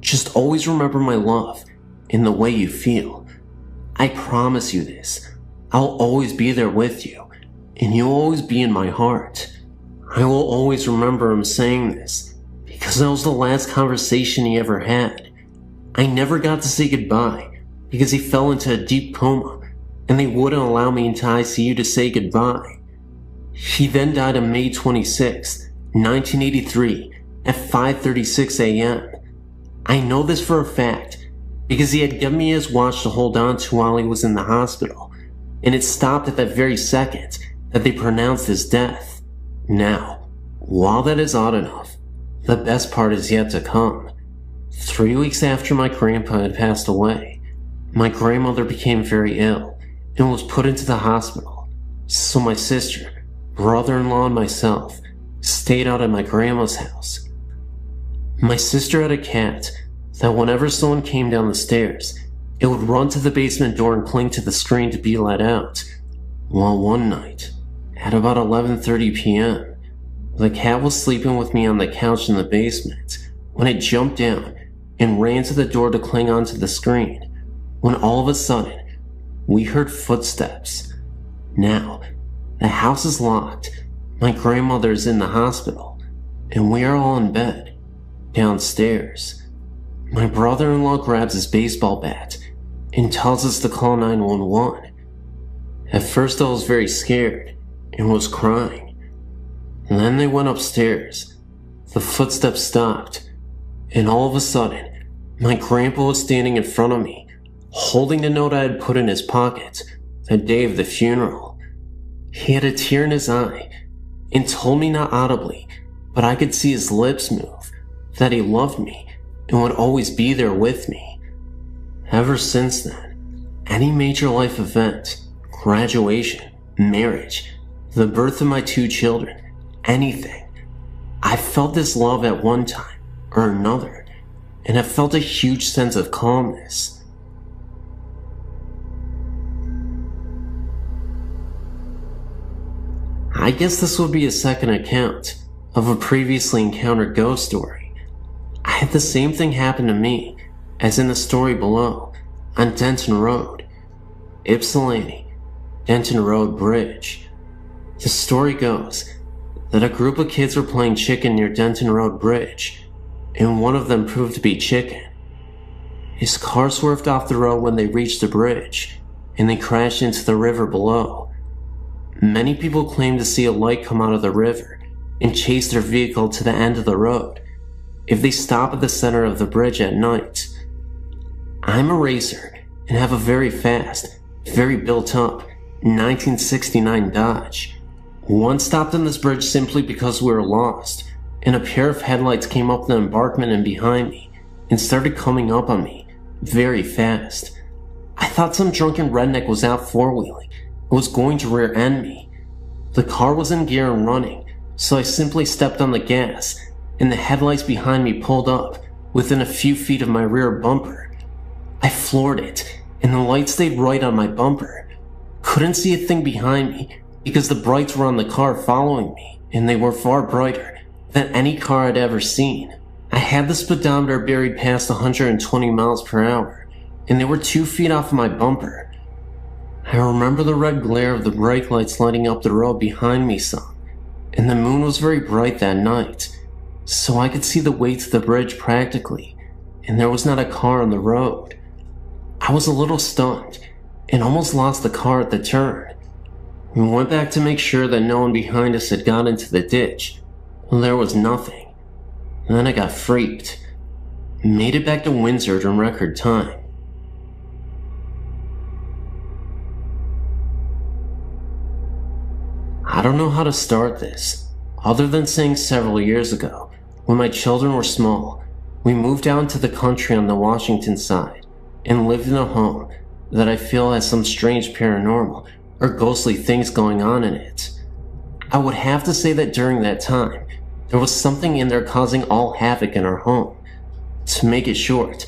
just always remember my love and the way you feel. I promise you this. I'll always be there with you, and you'll always be in my heart." I will always remember him saying this, because that was the last conversation he ever had. I never got to say goodbye, because he fell into a deep coma, and they wouldn't allow me into ICU to say goodbye. He then died on May 26, 1983, at 5:36 a.m. I know this for a fact, because he had given me his watch to hold on to while he was in the hospital, and it stopped at that very second that they pronounced his death. Now, while that is odd enough, the best part is yet to come. 3 weeks after my grandpa had passed away, my grandmother became very ill and was put into the hospital, so my sister, brother-in-law, and myself stayed out at my grandma's house. My sister had a cat that whenever someone came down the stairs, it would run to the basement door and cling to the screen to be let out. Well, one night, at about 11:30 p.m., the cat was sleeping with me on the couch in the basement when it jumped down and ran to the door to cling onto the screen, when all of a sudden, we heard footsteps. Now, the house is locked, my grandmother is in the hospital, and we are all in bed, downstairs. My brother-in-law grabs his baseball bat and tells us to call 911. At first I was very scared and was crying. And then they went upstairs. The footsteps stopped, and all of a sudden, my grandpa was standing in front of me, holding the note I had put in his pocket the day of the funeral. He had a tear in his eye and told me not audibly, but I could see his lips move, that he loved me and would always be there with me. Ever since then, any major life event, graduation, marriage, the birth of my 2 children, anything, I felt this love at one time or another, and have felt a huge sense of calmness. I guess this would be a second account of a previously encountered ghost story. I had the same thing happen to me as in the story below on Denton Road, Ypsilanti, Denton Road Bridge. The story goes that a group of kids were playing chicken near Denton Road Bridge, and one of them proved to be Chicken. His car swerved off the road when they reached the bridge, and they crashed into the river below. Many people claim to see a light come out of the river and chase their vehicle to the end of the road if they stop at the center of the bridge at night. I'm a racer and have a very fast, very built up 1969 Dodge. Once stopped on this bridge simply because we were lost, and a pair of headlights came up the embankment and behind me, and started coming up on me very fast. I thought some drunken redneck was out four-wheeling and was going to rear-end me. The car was in gear and running, so I simply stepped on the gas, and the headlights behind me pulled up within a few feet of my rear bumper. I floored it, and the light stayed right on my bumper. Couldn't see a thing behind me because the brights were on the car following me, and they were far brighter than any car I'd ever seen. I had the speedometer buried past 120 miles per hour, and they were 2 feet off of my bumper. I remember the red glare of the brake lights lighting up the road behind me some, and the moon was very bright that night, so I could see the way to the bridge practically, and there was not a car on the road. I was a little stunned, and almost lost the car at the turn. We went back to make sure that no one behind us had got into the ditch. Well, there was nothing. And then I got freaked. Made it back to Windsor in record time. I don't know how to start this, other than saying several years ago, when my children were small, we moved out into the country on the Washington side and lived in a home that I feel has some strange paranormal or ghostly things going on in it. I would have to say that during that time, there was something in there causing all havoc in our home. To make it short,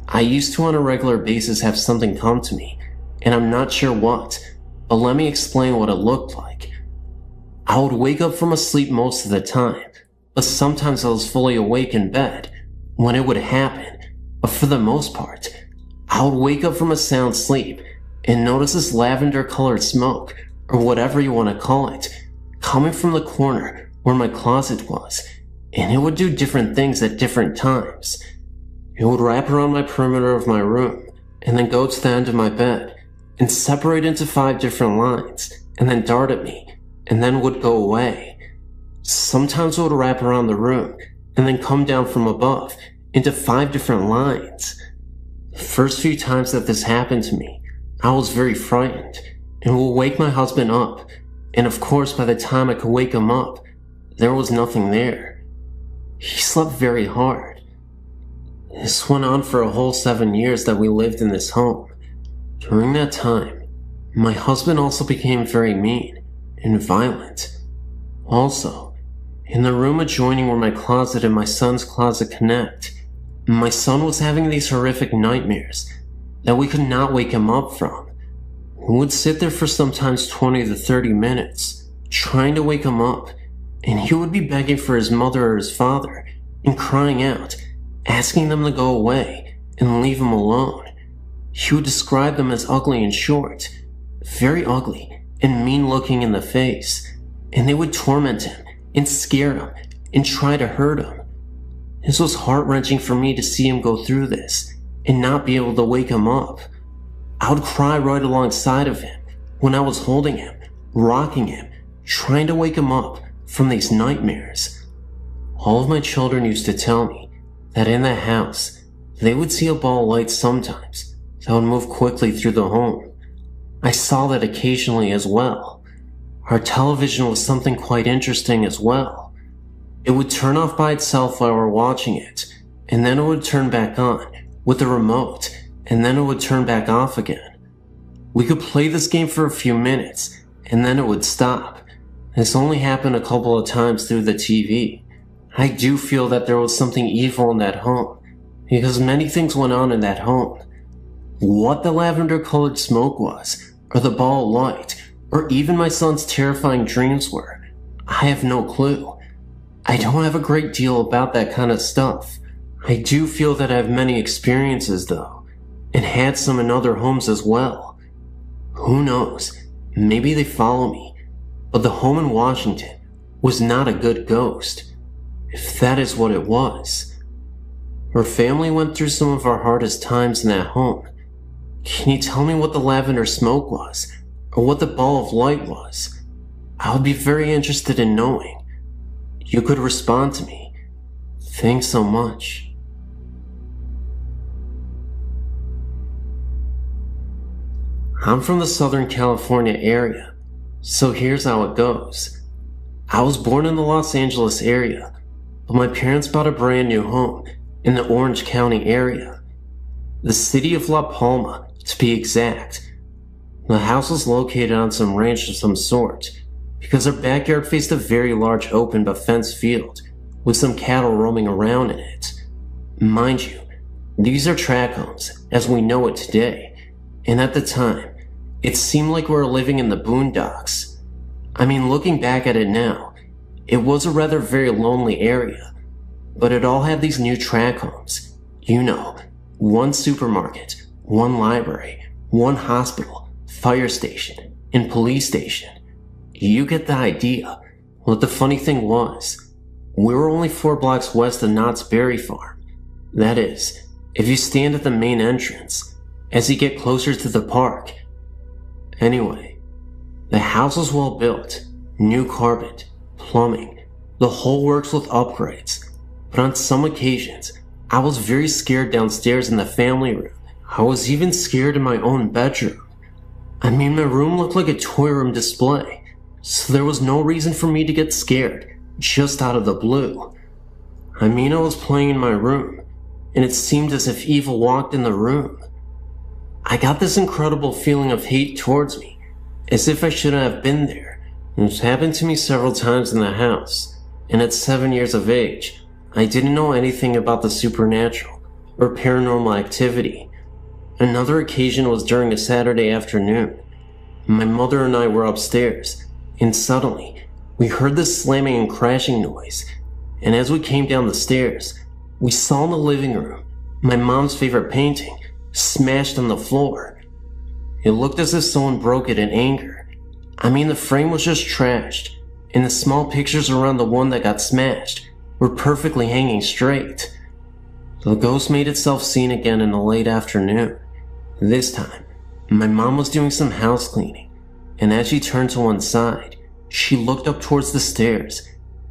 I used to on a regular basis have something come to me, and I'm not sure what, but let me explain what it looked like. I would wake up from a sleep most of the time, but sometimes I was fully awake in bed when it would happen, but for the most part, I would wake up from a sound sleep and notice this lavender-colored smoke, or whatever you want to call it, coming from the corner where my closet was, and it would do different things at different times. It would wrap around my perimeter of my room, and then go to the end of my bed, and separate into 5 different lines, and then dart at me, and then would go away. Sometimes it would wrap around the room, and then come down from above, into 5 different lines. The first few times that this happened to me, I was very frightened, and would wake my husband up, and of course by the time I could wake him up, there was nothing there. He slept very hard. This went on for a whole 7 years that we lived in this home. During that time, my husband also became very mean and violent. Also, in the room adjoining where my closet and my son's closet connect, my son was having these horrific nightmares that we could not wake him up from. We would sit there for sometimes 20 to 30 minutes, trying to wake him up, and he would be begging for his mother or his father, and crying out, asking them to go away and leave him alone. He would describe them as ugly and short, very ugly and mean looking in the face, and they would torment him and scare him and try to hurt him. This was heart-wrenching for me to see him go through this and not be able to wake him up. I would cry right alongside of him when I was holding him, rocking him, trying to wake him up from these nightmares. All of my children used to tell me that in the house, they would see a ball of light sometimes that would move quickly through the home. I saw that occasionally as well. Our television was something quite interesting as well. It would turn off by itself while we're watching it, and then it would turn back on with the remote, and then it would turn back off again. We could play this game for a few minutes, and then it would stop. This only happened a couple of times through the TV. I do feel that there was something evil in that home, because many things went on in that home. What the lavender-colored smoke was, or the ball of light, or even my son's terrifying dreams were, I have no clue. I don't have a great deal about that kind of stuff. I do feel that I have many experiences though, and had some in other homes as well. Who knows, maybe they follow me, but the home in Washington was not a good ghost, if that is what it was. Our family went through some of our hardest times in that home. Can you tell me what the lavender smoke was, or what the ball of light was? I would be very interested in knowing. You could respond to me. Thanks so much. I'm from the Southern California area, so here's how it goes. I was born in the Los Angeles area, but my parents bought a brand new home in the Orange County area. The city of La Palma, to be exact. The house was located on some ranch of some sort, because our backyard faced a very large open but fenced field, with some cattle roaming around in it. Mind you, these are tract homes, as we know it today, and at the time, it seemed like we were living in the boondocks. I mean, looking back at it now, it was a rather very lonely area, but it all had these new tract homes. You know, one supermarket, one library, one hospital, fire station, and police station. You get the idea. What the funny thing was, we were only 4 blocks west of Knott's Berry Farm. That is, if you stand at the main entrance, as you get closer to the park. Anyway, the house was well built, new carpet, plumbing, the whole works with upgrades. But on some occasions, I was very scared downstairs in the family room. I was even scared in my own bedroom. I mean, my room looked like a toy room display, so there was no reason for me to get scared, just out of the blue. I mean, I was playing in my room, and it seemed as if evil walked in the room. I got this incredible feeling of hate towards me, as if I shouldn't have been there. It's happened to me several times in the house, and at 7 years of age, I didn't know anything about the supernatural or paranormal activity. Another occasion was during a Saturday afternoon. My mother and I were upstairs, and suddenly, we heard this slamming and crashing noise, and as we came down the stairs, we saw in the living room my mom's favorite painting smashed on the floor. It looked as if someone broke it in anger. I mean, the frame was just trashed, and the small pictures around the one that got smashed were perfectly hanging straight. The ghost made itself seen again in the late afternoon. This time, my mom was doing some house cleaning, and as she turned to one side, she looked up towards the stairs,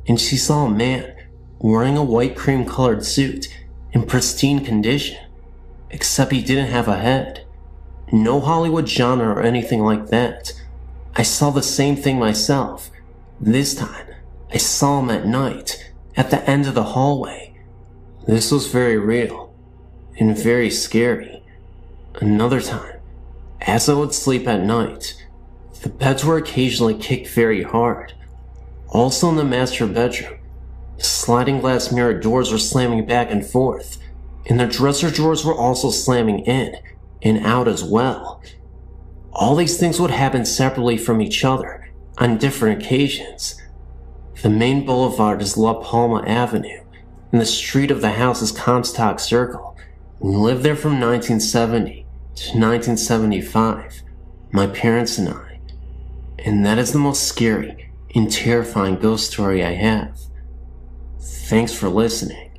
and she saw a man wearing a white cream-colored suit in pristine condition, except he didn't have a head. No Hollywood genre or anything like that. I saw the same thing myself. This time, I saw him at night, at the end of the hallway. This was very real, and very scary. Another time, as I would sleep at night, the beds were occasionally kicked very hard. Also in the master bedroom, the sliding glass mirror doors were slamming back and forth, and the dresser drawers were also slamming in and out as well. All these things would happen separately from each other on different occasions. The main boulevard is La Palma Avenue, and the street of the house is Comstock Circle. We lived there from 1970 to 1975, my parents and I. And that is the most scary and terrifying ghost story I have. Thanks for listening.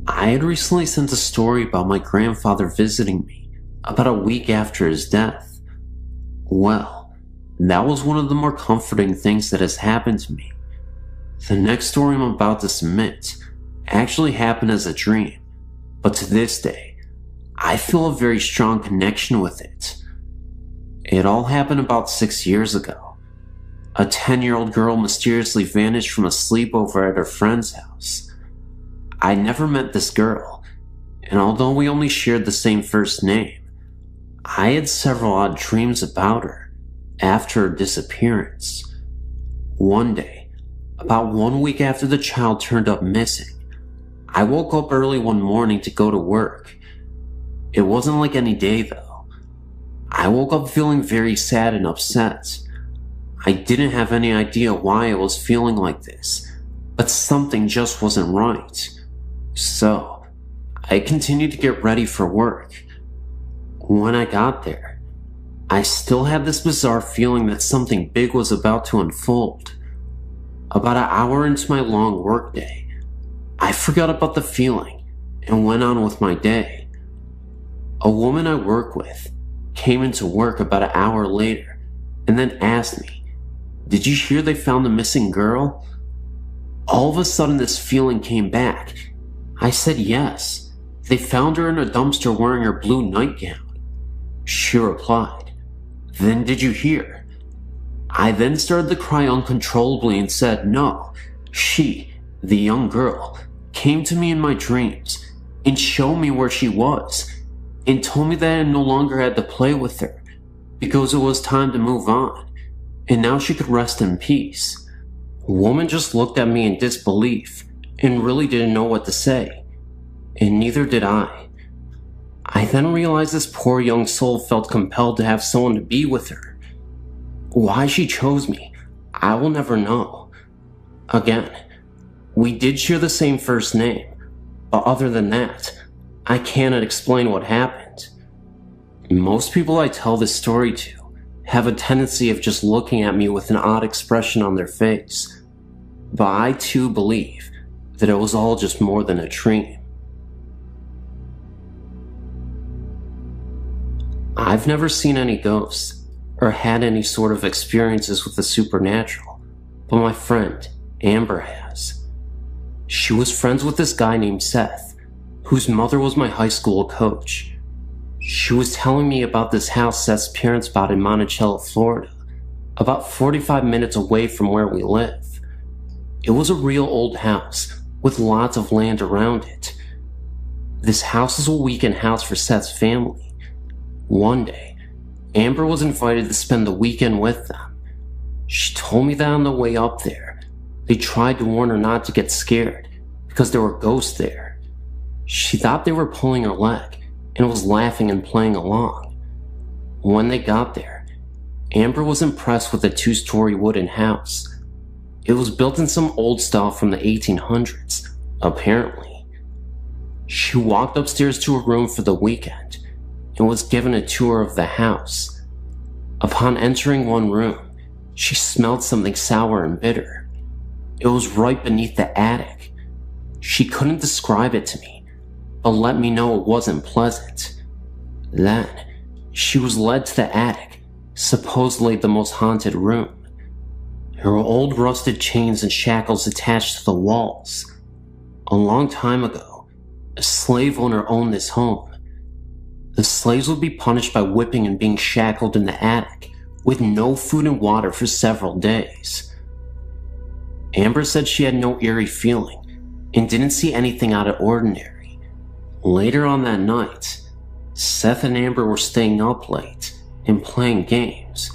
I had recently sent a story about my grandfather visiting me about a week after his death. Well, that was one of the more comforting things that has happened to me. The next story I'm about to submit actually happened as a dream, but to this day, I feel a very strong connection with it. It all happened about 6 years ago. A 10-year-old girl mysteriously vanished from a sleepover at her friend's house. I never met this girl, and although we only shared the same first name, I had several odd dreams about her after her disappearance. One day, about 1 week after the child turned up missing, I woke up early one morning to go to work. It wasn't like any day though. I woke up feeling very sad and upset. I didn't have any idea why I was feeling like this, but something just wasn't right. So, I continued to get ready for work. When I got there, I still had this bizarre feeling that something big was about to unfold. About an hour into my long workday, I forgot about the feeling and went on with my day. A woman I work with came into work about an hour later and then asked me, "Did you hear they found the missing girl?" All of a sudden this feeling came back. I said yes. They found her in a dumpster wearing her blue nightgown. She replied, "Then did you hear?" I then started to cry uncontrollably and said, "No, she, the young girl, came to me in my dreams and showed me where she was and told me that I no longer had to play with her because it was time to move on and now she could rest in peace. The woman just looked at me in disbelief and really didn't know what to say, and neither did I. I then realized this poor young soul felt compelled to have someone to be with her. Why she chose me, I will never know. Again, we did share the same first name, but other than that, I cannot explain what happened. Most people I tell this story to have a tendency of just looking at me with an odd expression on their face, but I too believe that it was all just more than a dream. I've never seen any ghosts or had any sort of experiences with the supernatural, but my friend, Amber, has. She was friends with this guy named Seth, whose mother was my high school coach. She was telling me about this house Seth's parents bought in Monticello, Florida, about 45 minutes away from where we live. It was a real old house with lots of land around it. This house was a weekend house for Seth's family. One day, Amber was invited to spend the weekend with them. She told me that on the way up there, they tried to warn her not to get scared because there were ghosts there. She thought they were pulling her leg and was laughing and playing along. When they got there, Amber was impressed with the 2-story wooden house. It was built in some old style from the 1800s, apparently. She walked upstairs to her room for the weekend and was given a tour of the house. Upon entering one room, she smelled something sour and bitter. It was right beneath the attic. She couldn't describe it to me, but let me know it wasn't pleasant. Then, she was led to the attic, supposedly the most haunted room. There were old rusted chains and shackles attached to the walls. A long time ago, a slave owner owned this home. The slaves would be punished by whipping and being shackled in the attic, with no food and water for several days. Amber said she had no eerie feeling, and didn't see anything out of ordinary. Later on that night, Seth and Amber were staying up late and playing games.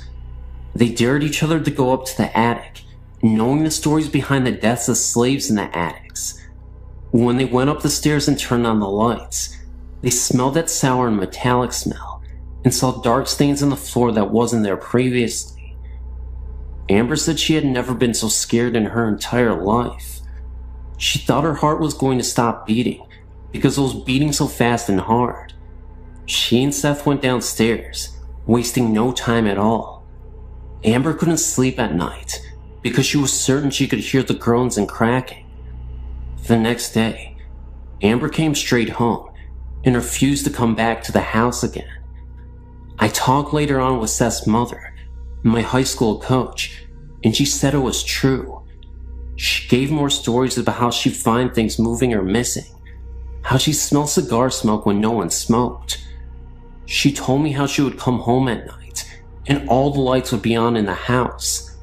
They dared each other to go up to the attic, knowing the stories behind the deaths of slaves in the attics. When they went up the stairs and turned on the lights, they smelled that sour and metallic smell and saw dark stains on the floor that wasn't there previously. Amber said she had never been so scared in her entire life. She thought her heart was going to stop beating because it was beating so fast and hard. She and Seth went downstairs, wasting no time at all. Amber couldn't sleep at night because she was certain she could hear the groans and cracking. The next day, Amber came straight home and refused to come back to the house again. I talked later on with Seth's mother, my high school coach, and she said it was true. She gave more stories about how she'd find things moving or missing, how she smelled cigar smoke when no one smoked. She told me how she would come home at night and all the lights would be on in the house.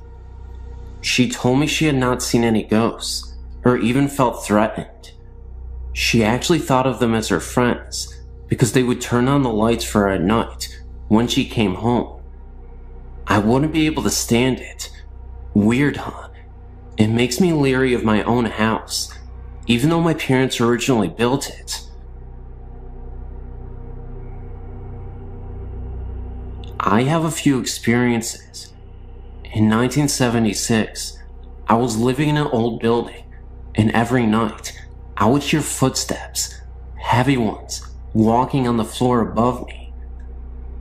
She told me she had not seen any ghosts or even felt threatened. She actually thought of them as her friends because they would turn on the lights for her at night when she came home. I wouldn't be able to stand it. Weird, huh? It makes me leery of my own house, even though my parents originally built it. I have a few experiences. In 1976, I was living in an old building, and every night, I would hear footsteps, heavy ones, walking on the floor above me.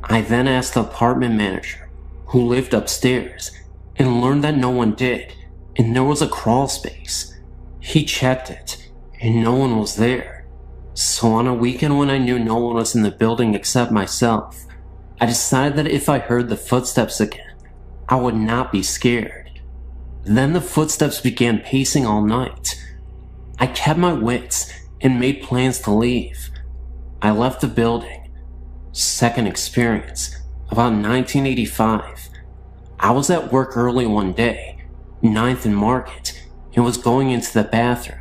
I then asked the apartment manager, who lived upstairs, and learned that no one did, and there was a crawl space. He checked it, and no one was there. So on a weekend when I knew no one was in the building except myself, I decided that if I heard the footsteps again, I would not be scared. Then the footsteps began pacing all night. I kept my wits and made plans to leave. I left the building. Second experience, about 1985. I was at work early one day, 9th and Market, and was going into the bathroom.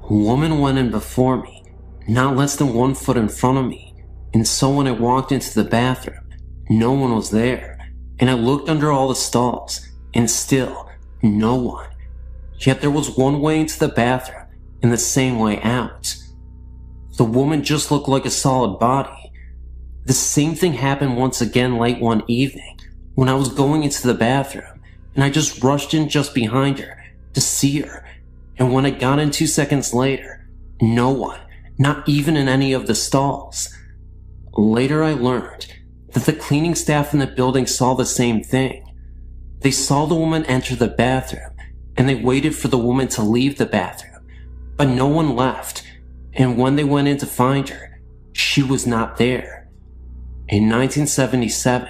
A woman went in before me, not less than 1 foot in front of me, and so when I walked into the bathroom, no one was there, and I looked under all the stalls, and still, no one. Yet there was one way into the bathroom, and the same way out. The woman just looked like a solid body. The same thing happened once again late one evening, when I was going into the bathroom, and I just rushed in just behind her to see her, and when I got in 2 seconds later, no one, not even in any of the stalls. Later I learned that the cleaning staff in the building saw the same thing. They saw the woman enter the bathroom, and they waited for the woman to leave the bathroom, but no one left, and when they went in to find her, she was not there. In 1977,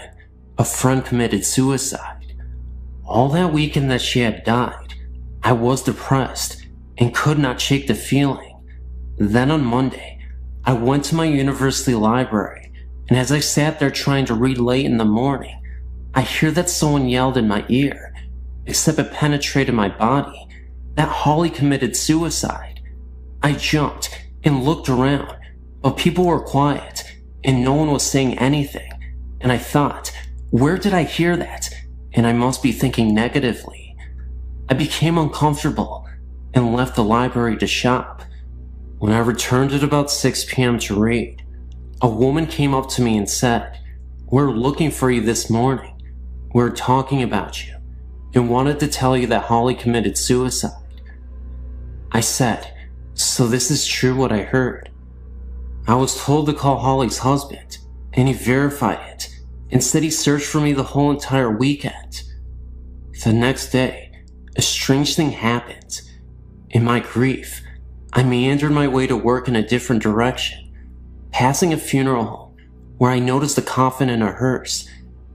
a friend committed suicide. All that weekend that she had died, I was depressed and could not shake the feeling. Then on Monday, I went to my university library, and as I sat there trying to read late in the morning, I hear that someone yelled in my ear, except it penetrated my body, that Holly committed suicide. I jumped and looked around, but people were quiet, and no one was saying anything, and I thought, where did I hear that? And I must be thinking negatively. I became uncomfortable and left the library to shop. When I returned at about 6 p.m. to read, a woman came up to me and said, "We're looking for you this morning. We're talking about you and wanted to tell you that Holly committed suicide." I said, "So this is true what I heard?" I was told to call Holly's husband, and he verified it and said he searched for me the whole entire weekend. The next day, a strange thing happened. In my grief, I meandered my way to work in a different direction, passing a funeral home where I noticed a coffin in a hearse,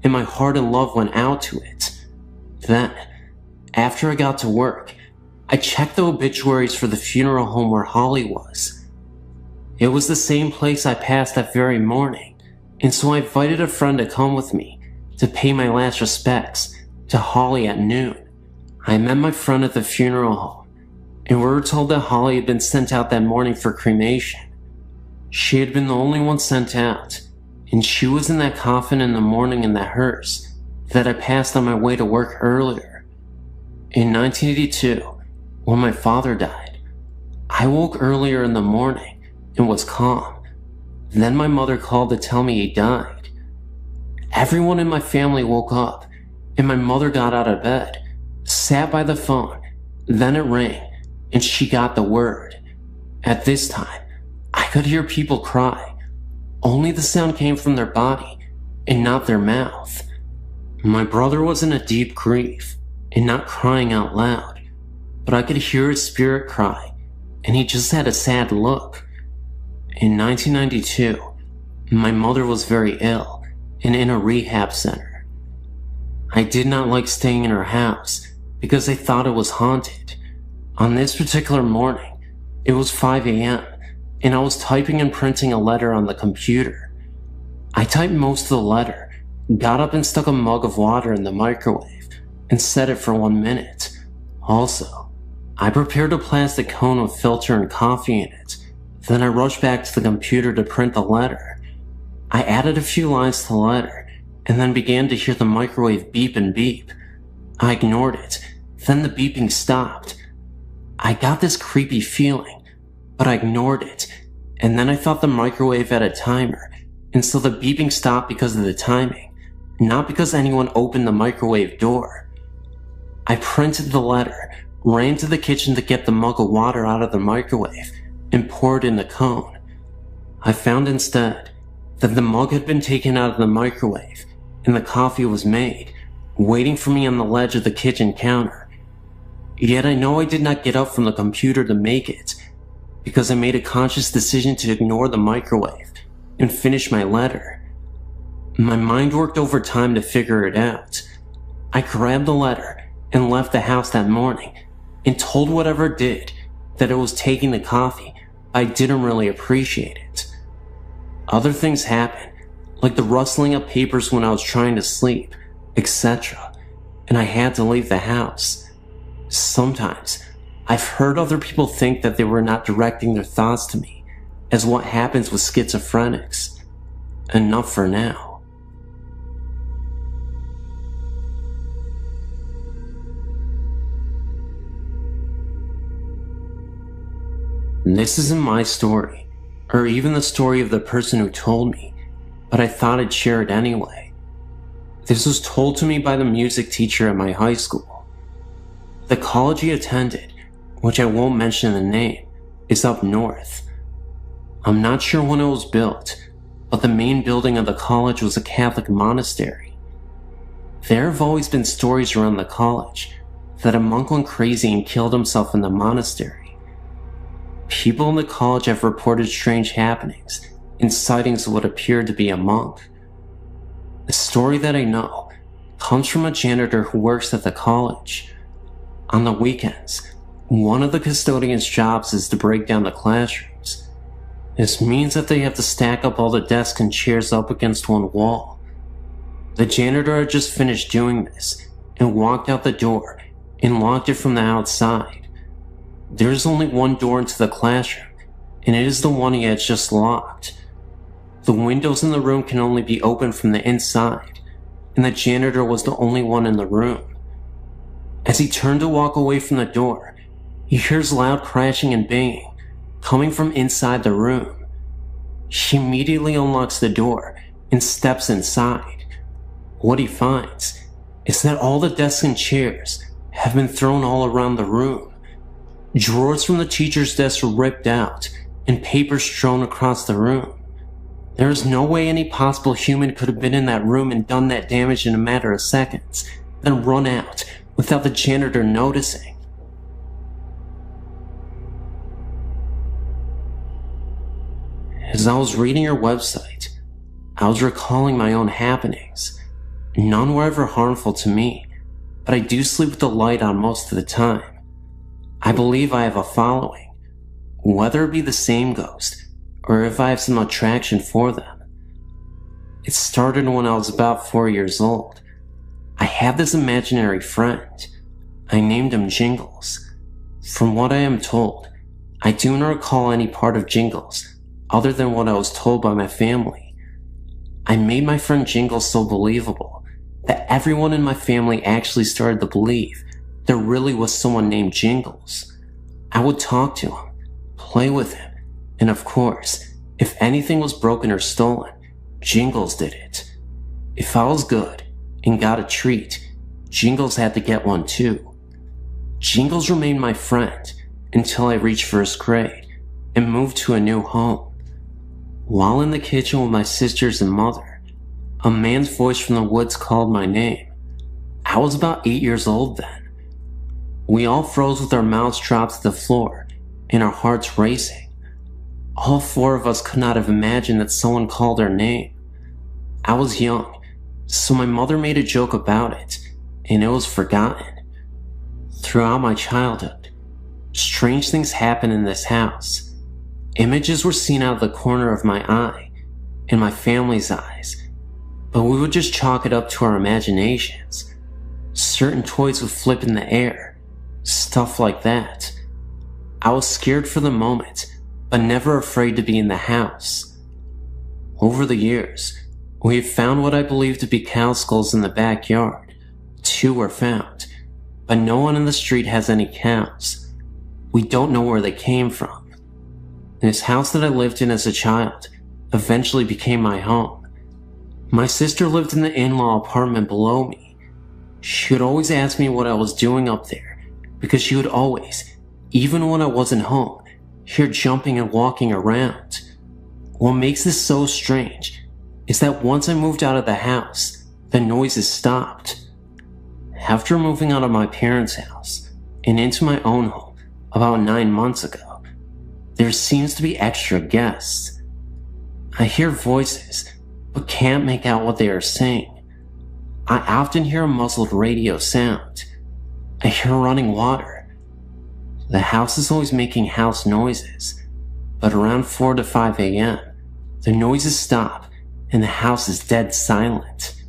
and my heart and love went out to it. Then, after I got to work, I checked the obituaries for the funeral home where Holly was. It was the same place I passed that very morning, and so I invited a friend to come with me to pay my last respects to Holly at noon. I met my friend at the funeral home, and we were told that Holly had been sent out that morning for cremation. She had been the only one sent out, and she was in that coffin in the morning in that hearse that I passed on my way to work earlier. In 1982, when my father died, I woke earlier in the morning and was calm. Then my mother called to tell me he died. Everyone in my family woke up, and my mother got out of bed, sat by the phone, then it rang, and she got the word. At this time, I could hear people cry. Only the sound came from their body and not their mouth. My brother was in a deep grief and not crying out loud, but I could hear his spirit cry, and he just had a sad look. In 1992, my mother was very ill and in a rehab center. I did not like staying in her house because I thought it was haunted. On this particular morning, it was 5 a.m., and I was typing and printing a letter on the computer. I typed most of the letter, got up and stuck a mug of water in the microwave, and set it for 1 minute. Also, I prepared a plastic cone with filter and coffee in it. Then I rushed back to the computer to print the letter. I added a few lines to the letter, and then began to hear the microwave beep and beep. I ignored it, then the beeping stopped. I got this creepy feeling, but I ignored it, and then I thought the microwave had a timer, and so the beeping stopped because of the timing, not because anyone opened the microwave door. I printed the letter, ran to the kitchen to get the mug of water out of the microwave, and poured in the cone. I found instead that the mug had been taken out of the microwave, and the coffee was made, waiting for me on the ledge of the kitchen counter. Yet I know I did not get up from the computer to make it, because I made a conscious decision to ignore the microwave and finish my letter. My mind worked overtime to figure it out. I grabbed the letter and left the house that morning and told whatever did that it was taking the coffee, but I didn't really appreciate it. Other things happened, like the rustling of papers when I was trying to sleep, etc., and I had to leave the house. Sometimes I've heard other people think that they were not directing their thoughts to me, as what happens with schizophrenics. Enough for now. This isn't my story, or even the story of the person who told me, but I thought I'd share it anyway. This was told to me by the music teacher at my high school. The college he attended, which I won't mention the name, is up north. I'm not sure when it was built, but the main building of the college was a Catholic monastery. There have always been stories around the college that a monk went crazy and killed himself in the monastery. People in the college have reported strange happenings and sightings of what appeared to be a monk. The story that I know comes from a janitor who works at the college. On the weekends, one of the custodian's jobs is to break down the classrooms. This means that they have to stack up all the desks and chairs up against one wall. The janitor had just finished doing this and walked out the door and locked it from the outside. There is only one door into the classroom, and it is the one he had just locked. The windows in the room can only be opened from the inside, and the janitor was the only one in the room. As he turned to walk away from the door, he hears loud crashing and banging coming from inside the room. He immediately unlocks the door and steps inside. What he finds is that all the desks and chairs have been thrown all around the room. Drawers from the teacher's desk were ripped out and papers strewn across the room. There is no way any possible human could have been in that room and done that damage in a matter of seconds, then run out without the janitor noticing. As I was reading your website, I was recalling my own happenings. None were ever harmful to me, but I do sleep with the light on most of the time. I believe I have a following, whether it be the same ghost, or if I have some attraction for them. It started when I was about 4 years old. I had this imaginary friend. I named him Jingles. From what I am told, I do not recall any part of Jingles other than what I was told by my family. I made my friend Jingles so believable that everyone in my family actually started to believe there really was someone named Jingles. I would talk to him, play with him, and of course, if anything was broken or stolen, Jingles did it. If I was good and got a treat, Jingles had to get one too. Jingles remained my friend until I reached first grade and moved to a new home. While in the kitchen with my sisters and mother, a man's voice from the woods called my name. I was about 8 years old then. We all froze with our mouths dropped to the floor and our hearts racing. All 4 of us could not have imagined that someone called our name. I was young, so my mother made a joke about it, and it was forgotten. Throughout my childhood, strange things happened in this house. Images were seen out of the corner of my eye and my family's eyes, but we would just chalk it up to our imaginations. Certain toys would flip in the air, stuff like that. I was scared for the moment, but never afraid to be in the house. Over the years, we have found what I believe to be cow skulls in the backyard. 2 were found, but no one in the street has any cows. We don't know where they came from. This house that I lived in as a child eventually became my home. My sister lived in the in-law apartment below me. She would always ask me what I was doing up there, because she would always, even when I wasn't home, hear jumping and walking around. What makes this so strange is that once I moved out of the house, the noises stopped. After moving out of my parents' house and into my own home about 9 months ago, there seems to be extra guests. I hear voices, but can't make out what they are saying. I often hear a muffled radio sound. I hear running water. The house is always making house noises, but around 4 to 5 a.m., the noises stop and the house is dead silent.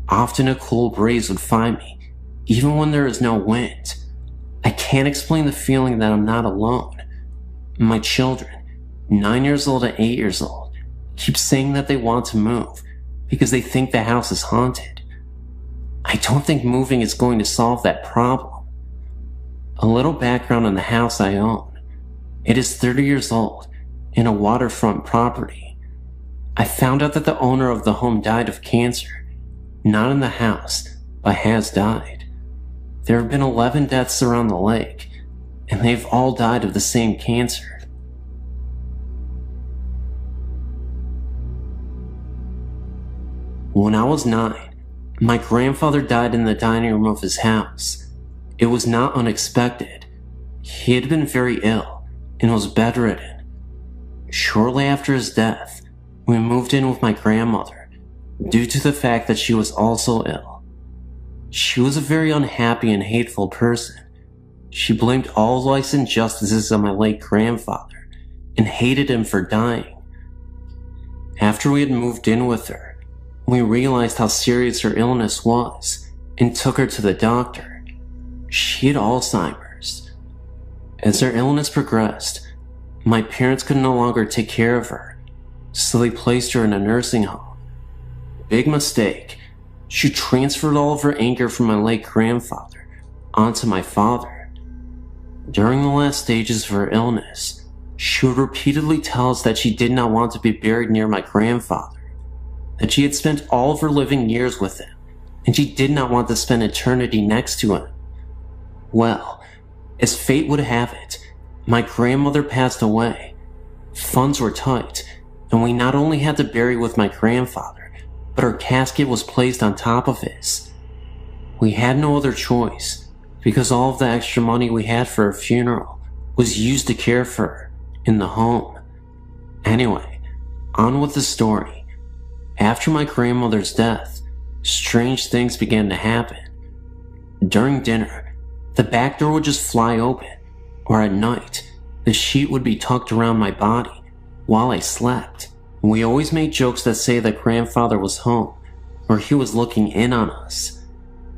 Often a cool breeze would find me, even when there is no wind. I can't explain the feeling that I'm not alone. My children, 9 years old and 8 years old, keep saying that they want to move because they think the house is haunted. I don't think moving is going to solve that problem. A little background on the house I own. It is 30 years old in a waterfront property. I found out that the owner of the home died of cancer, not in the house, but has died. There have been 11 deaths around the lake, and they've all died of the same cancer. When I was 9, my grandfather died in the dining room of his house. It was not unexpected. He had been very ill and was bedridden. Shortly after his death, we moved in with my grandmother due to the fact that she was also ill. She was a very unhappy and hateful person. She blamed all life's injustices on my late grandfather and hated him for dying. After we had moved in with her, we realized how serious her illness was and took her to the doctor. She had Alzheimer's. As her illness progressed, my parents could no longer take care of her, so they placed her in a nursing home. Big mistake. She transferred all of her anger from my late grandfather onto my father. During the last stages of her illness, she would repeatedly tell us that she did not want to be buried near my grandfather, that she had spent all of her living years with him, and she did not want to spend eternity next to him. Well, as fate would have it, my grandmother passed away. Funds were tight, and we not only had to bury with my grandfather, but her casket was placed on top of his. We had no other choice, because all of the extra money we had for her funeral was used to care for her in the home. Anyway, on with the story. After my grandmother's death, strange things began to happen. During dinner, the back door would just fly open, or at night, the sheet would be tucked around my body while I slept. We always made jokes that say that grandfather was home, or he was looking in on us.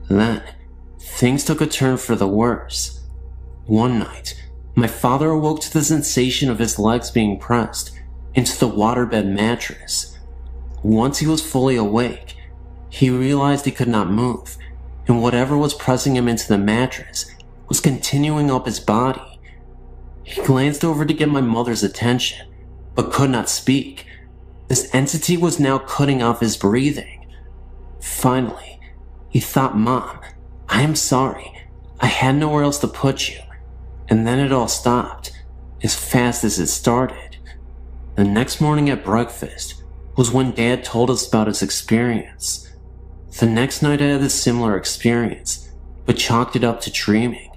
Then, things took a turn for the worse. One night, my father awoke to the sensation of his legs being pressed into the waterbed mattress. Once he was fully awake, he realized he could not move, and whatever was pressing him into the mattress was continuing up his body. He glanced over to get my mother's attention, but could not speak. This entity was now cutting off his breathing. Finally, he thought, "Mom, I am sorry. I had nowhere else to put you." And then it all stopped, as fast as it started. The next morning at breakfast was when Dad told us about his experience. The next night I had a similar experience, but chalked it up to dreaming.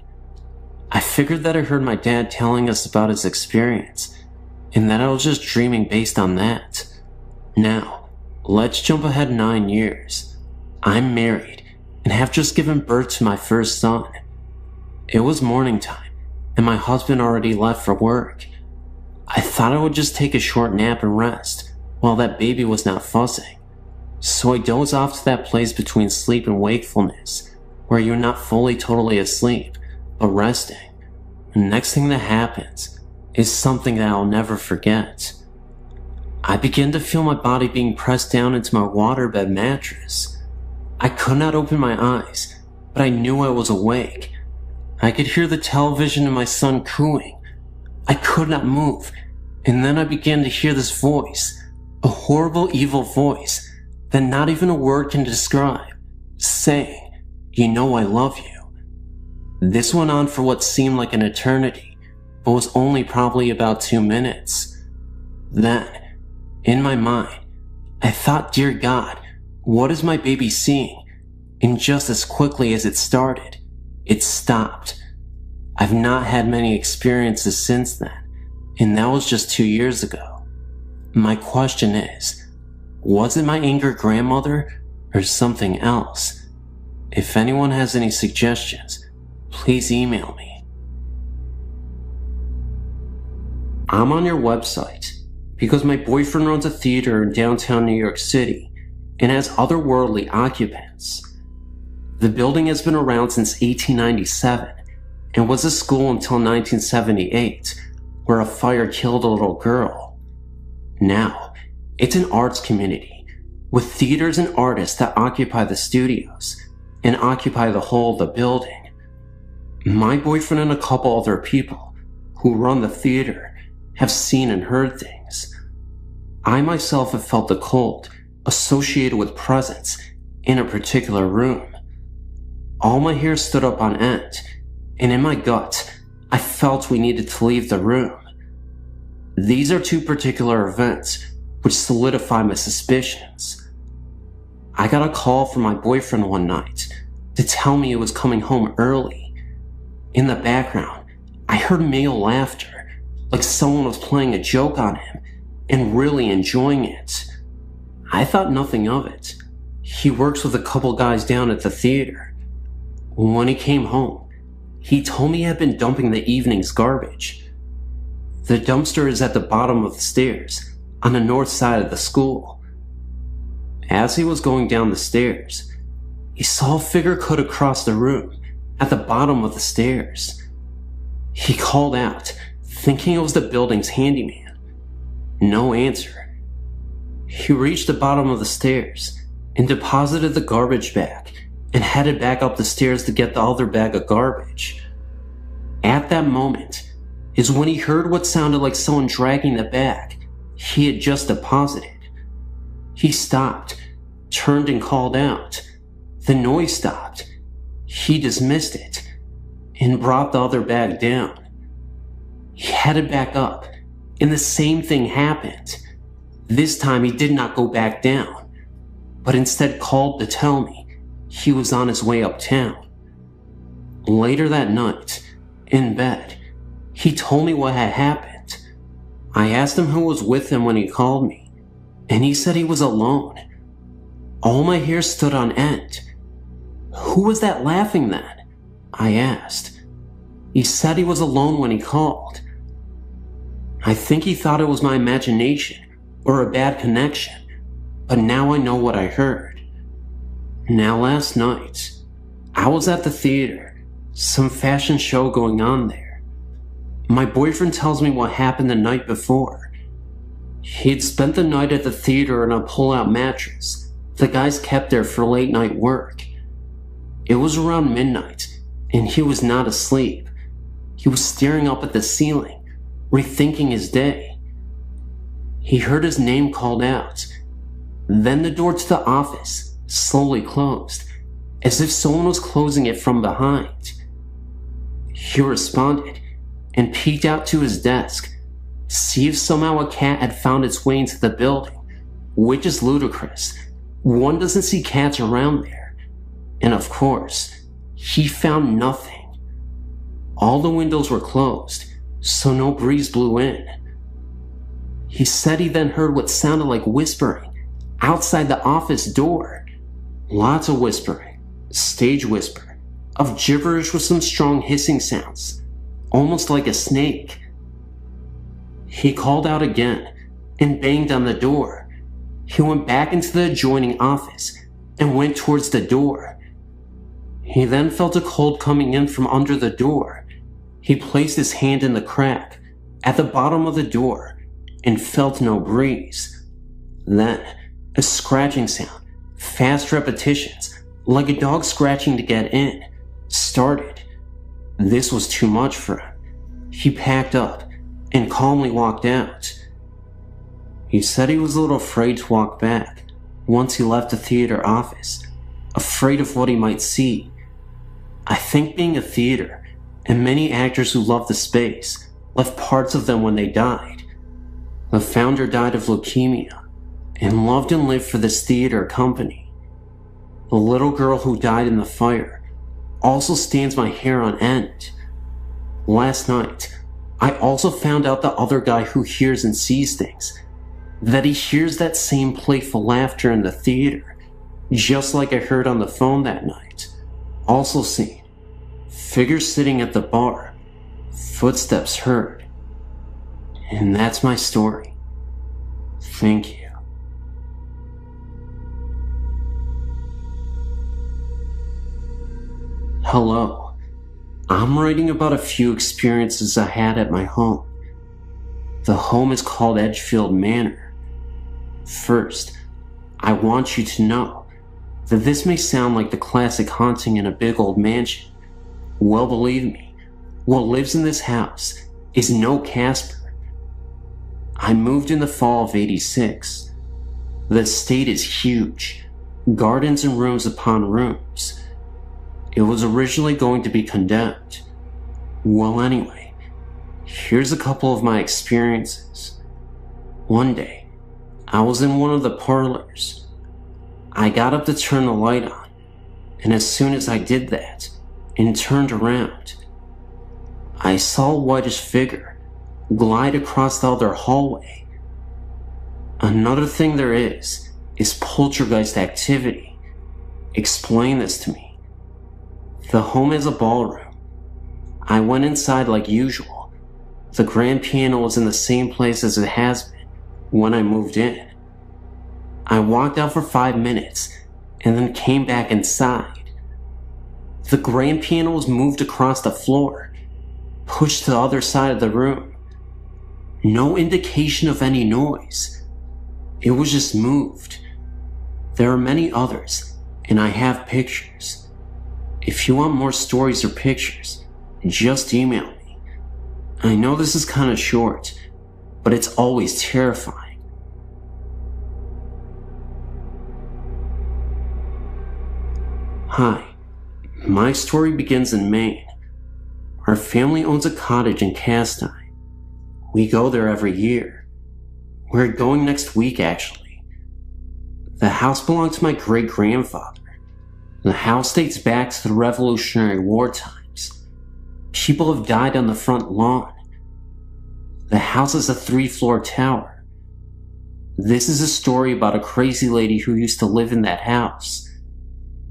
I figured that I heard my dad telling us about his experience, and that I was just dreaming based on that. Now, let's jump ahead 9 years. I'm married, and have just given birth to my first son. It was morning time, and my husband already left for work. I thought I would just take a short nap and rest, while that baby was not fussing. So I dozed off to that place between sleep and wakefulness, where you're not fully totally asleep, but resting. The next thing that happens is something that I'll never forget. I began to feel my body being pressed down into my waterbed mattress. I could not open my eyes, but I knew I was awake. I could hear the television and my son cooing. I could not move, and then I began to hear this voice, a horrible, evil voice that not even a word can describe, saying, "You know I love you." This went on for what seemed like an eternity, but was only probably about 2 minutes. Then, in my mind, I thought, "Dear God, what is my baby seeing?" And just as quickly as it started, it stopped. I've not had many experiences since then, and that was just 2 years ago. My question is, was it my angry grandmother or something else? If anyone has any suggestions, please email me. I'm on your website because my boyfriend runs a theater in downtown New York City and has otherworldly occupants. The building has been around since 1897, It was a school until 1978, where a fire killed a little girl. Now, it's an arts community, with theaters and artists that occupy the studios, and occupy the whole of the building. My boyfriend and a couple other people who run the theater have seen and heard things. I myself have felt the cold associated with presence in a particular room. All my hair stood up on end, and in my gut, I felt we needed to leave the room. These are two particular events which solidify my suspicions. I got a call from my boyfriend one night to tell me he was coming home early. In the background, I heard male laughter, like someone was playing a joke on him and really enjoying it. I thought nothing of it. He works with a couple guys down at the theater. When he came home, he told me he had been dumping the evening's garbage. The dumpster is at the bottom of the stairs on the north side of the school. As he was going down the stairs, he saw a figure cut across the room at the bottom of the stairs. He called out, thinking it was the building's handyman. No answer. He reached the bottom of the stairs and deposited the garbage bag and headed back up the stairs to get the other bag of garbage. At that moment is when he heard what sounded like someone dragging the bag he had just deposited. He stopped, turned and called out. The noise stopped. He dismissed it and brought the other bag down. He headed back up, and the same thing happened. This time he did not go back down, but instead called to tell me he was on his way uptown. Later that night, in bed, he told me what had happened. I asked him who was with him when he called me, and he said he was alone. All my hair stood on end. Who was that laughing then? I asked. He said he was alone when he called. I think he thought it was my imagination or a bad connection, but now I know what I heard. Now last night, I was at the theater, some fashion show going on there. My boyfriend tells me what happened the night before. He'd spent the night at the theater in a pull-out mattress the guys kept there for late night work. It was around midnight, and he was not asleep. He was staring up at the ceiling, rethinking his day. He heard his name called out. Then the door to the office slowly closed, as if someone was closing it from behind. He responded and peeked out to his desk to see if somehow a cat had found its way into the building, which is ludicrous. One doesn't see cats around there. And of course, he found nothing. All the windows were closed, so no breeze blew in. He said he then heard what sounded like whispering outside the office door. Lots of whispering, stage whisper, of gibberish with some strong hissing sounds, almost like a snake. He called out again and banged on the door. He went back into the adjoining office and went towards the door. He then felt a cold coming in from under the door. He placed his hand in the crack at the bottom of the door and felt no breeze. Then, a scratching sound, fast repetitions, like a dog scratching to get in, started. This was too much for him. He packed up and calmly walked out. He said he was a little afraid to walk back once he left the theater office, afraid of what he might see. I think being a theater, and many actors who love the space, left parts of them when they died. The founder died of leukemia, and loved and lived for this theater company. The little girl who died in the fire also stands my hair on end. Last night, I also found out the other guy who hears and sees things, that he hears that same playful laughter in the theater, just like I heard on the phone that night. Also seen figures sitting at the bar, footsteps heard. And that's my story. Thank you. Hello, I'm writing about a few experiences I had at my home. The home is called Edgefield Manor. First, I want you to know that this may sound like the classic haunting in a big old mansion. Well, believe me, what lives in this house is no Casper. I moved in the fall of '86. The estate is huge, gardens and rooms upon rooms. It was originally going to be condemned. Well, anyway, here's a couple of my experiences. One day, I was in one of the parlors. I got up to turn the light on, and as soon as I did that and turned around, I saw a whitish figure glide across the other hallway. Another thing there is poltergeist activity. Explain this to me. The home has a ballroom. I went inside like usual. The grand piano was in the same place as it has been when I moved in. I walked out for 5 minutes and then came back inside. The grand piano was moved across the floor, pushed to the other side of the room. No indication of any noise. It was just moved. There are many others, and I have pictures. If you want more stories or pictures, just email me. I know this is kind of short, but it's always terrifying. Hi, my story begins in Maine. Our family owns a cottage in Castine. We go there every year. We're going next week, actually. The house belonged to my great-grandfather. The house dates back to the Revolutionary War times. People have died on the front lawn. The house is a 3-floor tower. This is a story about a crazy lady who used to live in that house.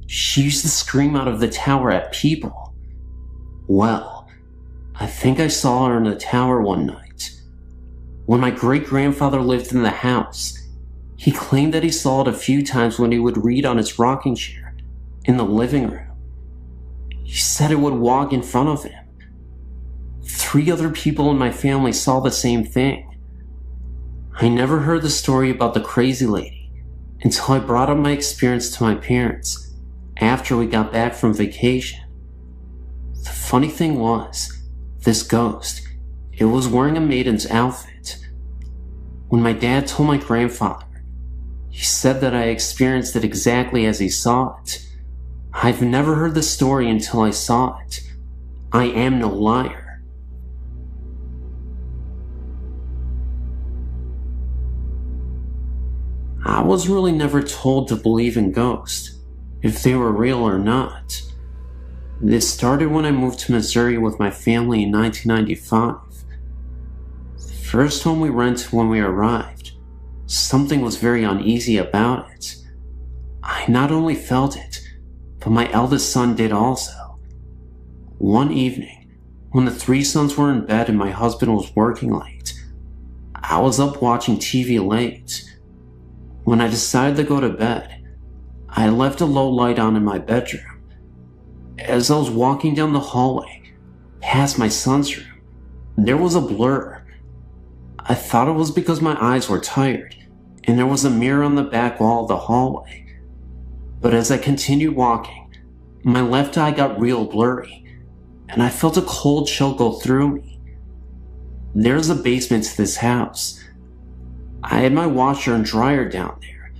She used to scream out of the tower at people. Well, I think I saw her in the tower one night. When my great-grandfather lived in the house, he claimed that he saw it a few times when he would read on his rocking chair in the living room. He said it would walk in front of him. 3 other people in my family saw the same thing. I never heard the story about the crazy lady until I brought up my experience to my parents after we got back from vacation. The funny thing was, this ghost, it was wearing a maiden's outfit. When my dad told my grandfather, he said that I experienced it exactly as he saw it. I've never heard the story until I saw it. I am no liar. I was really never told to believe in ghosts, if they were real or not. This started when I moved to Missouri with my family in 1995. The first home we rented when we arrived, something was very uneasy about it. I not only felt it, but my eldest son did also. One evening, when the 3 sons were in bed and my husband was working late, I was up watching TV late. When I decided to go to bed, I left a low light on in my bedroom. As I was walking down the hallway, past my son's room, there was a blur. I thought it was because my eyes were tired, and there was a mirror on the back wall of the hallway. But as I continued walking, my left eye got real blurry, and I felt a cold chill go through me. There's a basement to this house. I had my washer and dryer down there.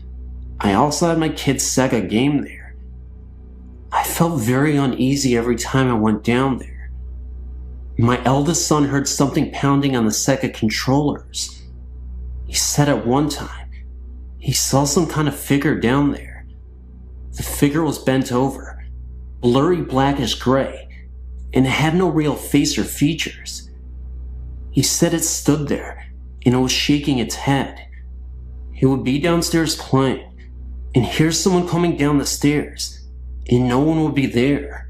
I also had my kid's Sega game there. I felt very uneasy every time I went down there. My eldest son heard something pounding on the Sega controllers. He said at one time, he saw some kind of figure down there. The figure was bent over, blurry blackish gray, and it had no real face or features. He said it stood there, and it was shaking its head. He would be downstairs playing, and hear someone coming down the stairs, and no one would be there.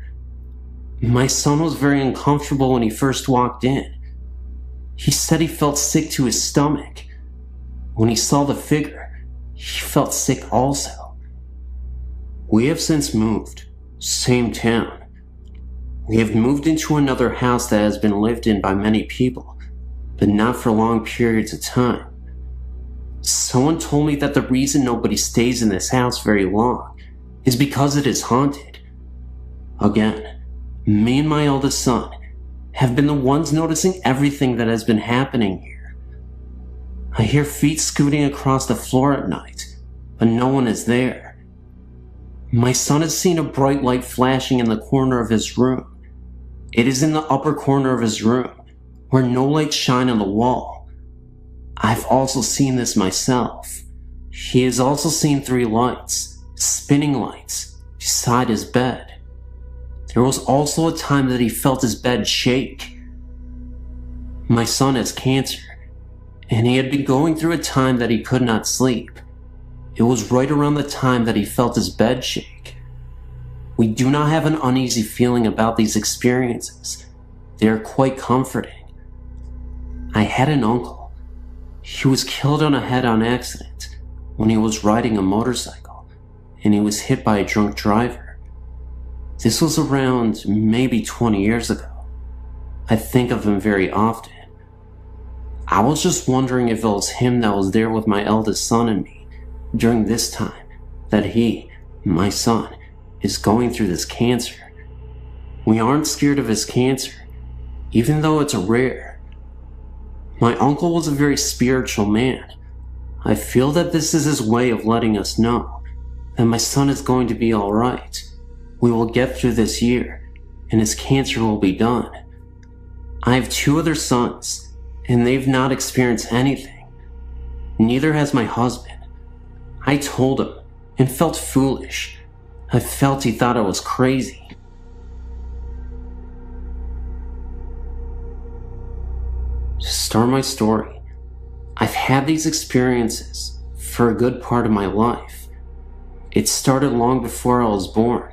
My son was very uncomfortable when he first walked in. He said he felt sick to his stomach. When he saw the figure, he felt sick also. We have since moved, same town. We have moved into another house that has been lived in by many people, but not for long periods of time. Someone told me that the reason nobody stays in this house very long is because it is haunted. Again, me and my eldest son have been the ones noticing everything that has been happening here. I hear feet scooting across the floor at night, but no one is there. My son has seen a bright light flashing in the corner of his room. It is in the upper corner of his room, where no lights shine on the wall. I've also seen this myself. He has also seen 3 lights, spinning lights, beside his bed. There was also a time that he felt his bed shake. My son has cancer, and he had been going through a time that he could not sleep. It was right around the time that he felt his bed shake. We do not have an uneasy feeling about these experiences. They are quite comforting. I had an uncle. He was killed on a head-on accident when he was riding a motorcycle, and he was hit by a drunk driver. This was around maybe 20 years ago. I think of him very often. I was just wondering if it was him that was there with my eldest son and me during this time that he, my son, is going through this cancer. We aren't scared of his cancer, even though it's rare. My uncle was a very spiritual man. I feel that this is his way of letting us know that my son is going to be alright. We will get through this year, and his cancer will be done. I have 2 other sons, and they've not experienced anything. Neither has my husband. I told him, and felt foolish. I felt he thought I was crazy. To start my story, I've had these experiences for a good part of my life. It started long before I was born,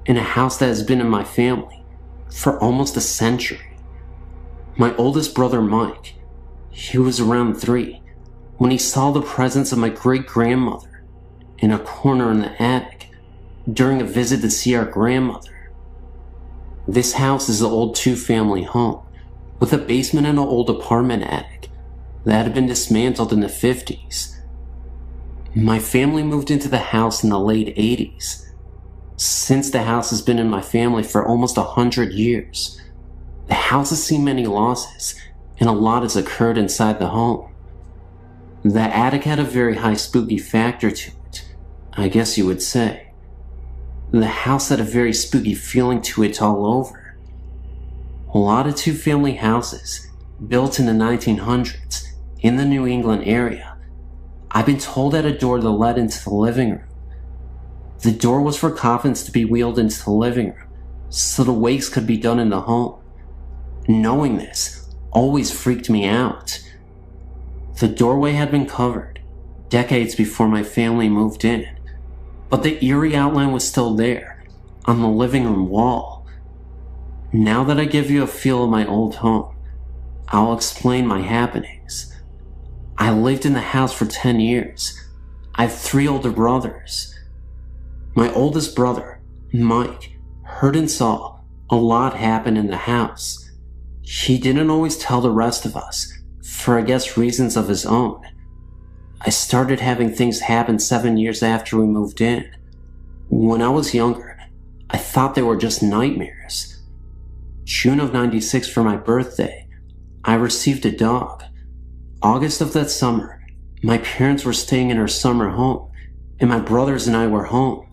in a house that has been in my family for almost a century. My oldest brother Mike, he was around 3 when he saw the presence of my great-grandmother in a corner in the attic during a visit to see our grandmother. This house is an old 2-family home with a basement and an old apartment attic that had been dismantled in the 50s. My family moved into the house in the late 80s. Since the house has been in my family for almost 100 years, the house has seen many losses and a lot has occurred inside the home. The attic had a very high spooky factor to it, I guess you would say. The house had a very spooky feeling to it all over. A lot of 2-family houses, built in the 1900s, in the New England area, I've been told had a door that led into the living room. The door was for coffins to be wheeled into the living room, so the wakes could be done in the home. Knowing this always freaked me out. The doorway had been covered decades before my family moved in, but the eerie outline was still there on the living room wall. Now that I give you a feel of my old home, I'll explain my happenings. I lived in the house for 10 years. I have 3 older brothers. My oldest brother, Mike, heard and saw a lot happen in the house. He didn't always tell the rest of us, for I guess reasons of his own. I started having things happen 7 years after we moved in. When I was younger, I thought they were just nightmares. June of '96 for my birthday, I received a dog. August of that summer, my parents were staying in our summer home, and my brothers and I were home.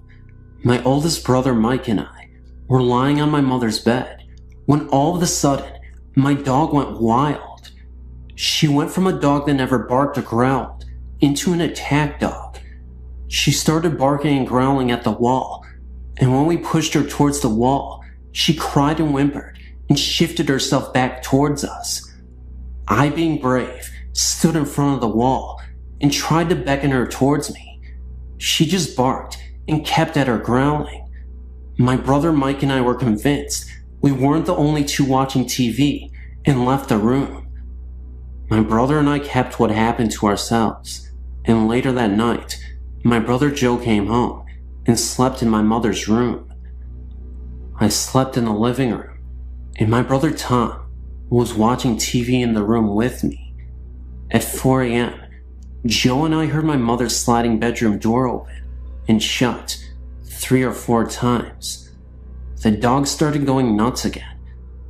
My oldest brother Mike and I were lying on my mother's bed when all of a sudden, my dog went wild. She went from a dog that never barked or growled into an attack dog. She started barking and growling at the wall, and when we pushed her towards the wall, she cried and whimpered and shifted herself back towards us. I, being brave, stood in front of the wall and tried to beckon her towards me. She just barked and kept at her growling. My brother Mike and I were convinced we weren't the only 2 watching TV and left the room. My brother and I kept what happened to ourselves, and later that night, my brother Joe came home and slept in my mother's room. I slept in the living room, and my brother Tom was watching TV in the room with me. At 4 a.m., Joe and I heard my mother's sliding bedroom door open and shut 3 or 4 times. The dog started going nuts again,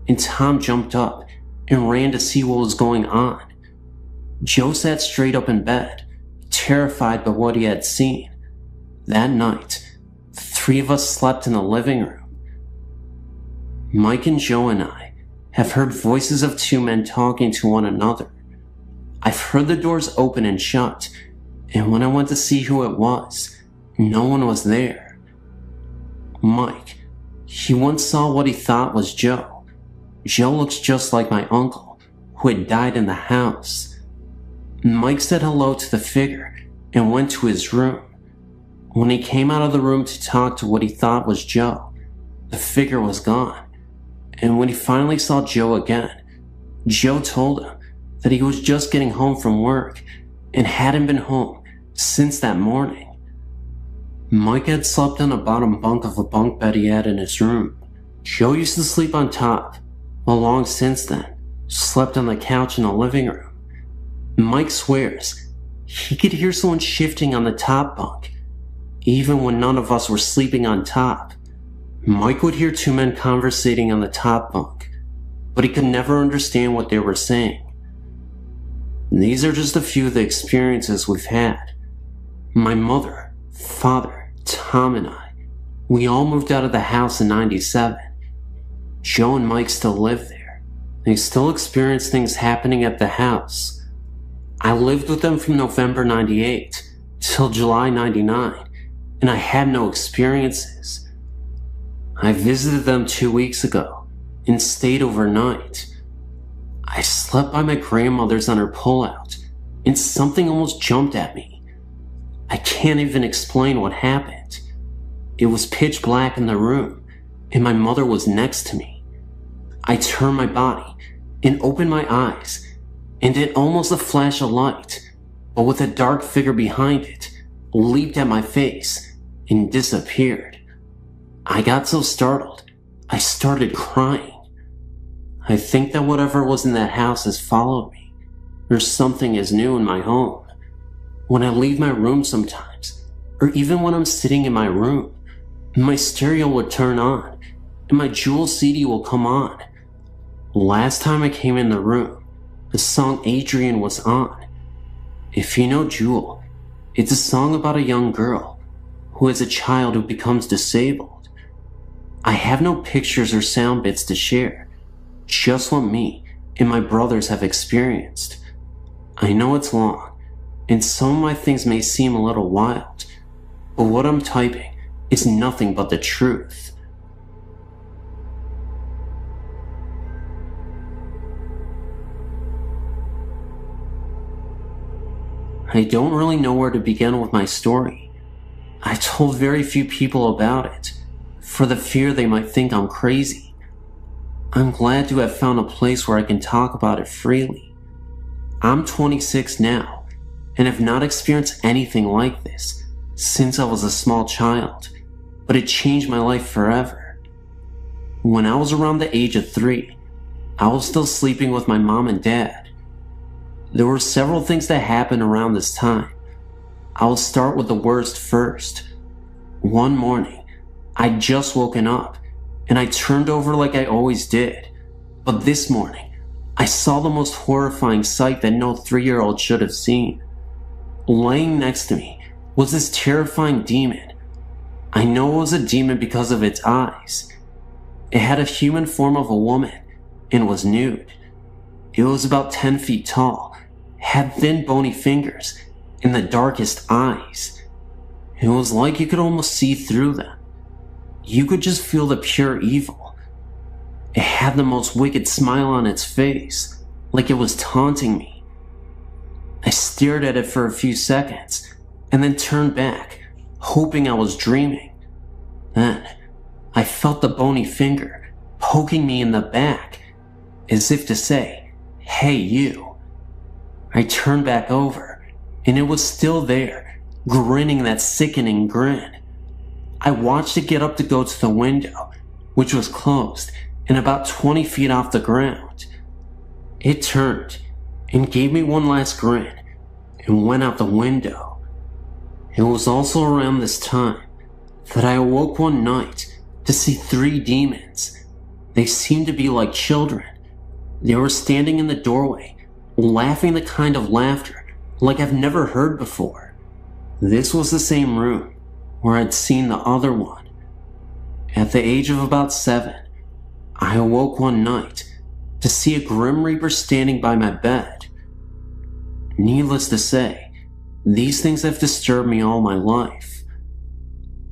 and Tom jumped up and ran to see what was going on. Joe sat straight up in bed, terrified by what he had seen. That night, the 3 of us slept in the living room. Mike and Joe and I have heard voices of 2 men talking to one another. I've heard the doors open and shut, and when I went to see who it was, no one was there. Mike, he once saw what he thought was Joe. Joe looks just like my uncle, who had died in the house. Mike said hello to the figure and went to his room. When he came out of the room to talk to what he thought was Joe, the figure was gone. And when he finally saw Joe again, Joe told him that he was just getting home from work and hadn't been home since that morning. Mike had slept on a bottom bunk of a bunk bed he had in his room. Joe used to sleep on top, while long since then, slept on the couch in the living room. Mike swears he could hear someone shifting on the top bunk, even when none of us were sleeping on top. Mike would hear 2 men conversating on the top bunk, but he could never understand what they were saying. These are just a few of the experiences we've had. My mother, father, Tom, and I, we all moved out of the house in '97. Joe and Mike still live there. They still experience things happening at the house. I lived with them from November '98 till July '99, and I had no experiences. I visited them 2 weeks ago and stayed overnight. I slept by my grandmother's on her pullout, and something almost jumped at me. I can't even explain what happened. It was pitch black in the room, and my mother was next to me. I turned my body and opened my eyes, and it almost a flash of light, but with a dark figure behind it, leaped at my face and disappeared. I got so startled, I started crying. I think that whatever was in that house has followed me, or something is new in my home. When I leave my room sometimes, or even when I'm sitting in my room, my stereo will turn on, and my Jewel CD will come on. Last time I came in the room, the song Adrian was on. If you know Jewel, it's a song about a young girl who is a child who becomes disabled. I have no pictures or sound bits to share, just what me and my brothers have experienced. I know it's long, and some of my things may seem a little wild, but what I'm typing is nothing but the truth. I don't really know where to begin with my story. I told very few people about it, for the fear they might think I'm crazy. I'm glad to have found a place where I can talk about it freely. I'm 26 now, and have not experienced anything like this since I was a small child, but it changed my life forever. When I was around the age of 3, I was still sleeping with my mom and dad. There were several things that happened around this time. I'll start with the worst first. One morning, I'd just woken up, and I turned over like I always did. But this morning, I saw the most horrifying sight that no 3-year-old should have seen. Laying next to me was this terrifying demon. I know it was a demon because of its eyes. It had a human form of a woman and was nude. It was about 10 feet tall, had thin bony fingers, and the darkest eyes. It was like you could almost see through them. You could just feel the pure evil. It had the most wicked smile on its face, like it was taunting me. I stared at it for a few seconds, and then turned back, hoping I was dreaming. Then, I felt the bony finger poking me in the back, as if to say, "Hey, you." I turned back over, and it was still there, grinning that sickening grin. I watched it get up to go to the window, which was closed and about 20 feet off the ground. It turned and gave me one last grin and went out the window. It was also around this time that I awoke one night to see 3 demons. They seemed to be like children. They were standing in the doorway, laughing the kind of laughter like I've never heard before. This was the same room where I'd seen the other one. At the age of about 7, I awoke one night to see a Grim Reaper standing by my bed. Needless to say, these things have disturbed me all my life.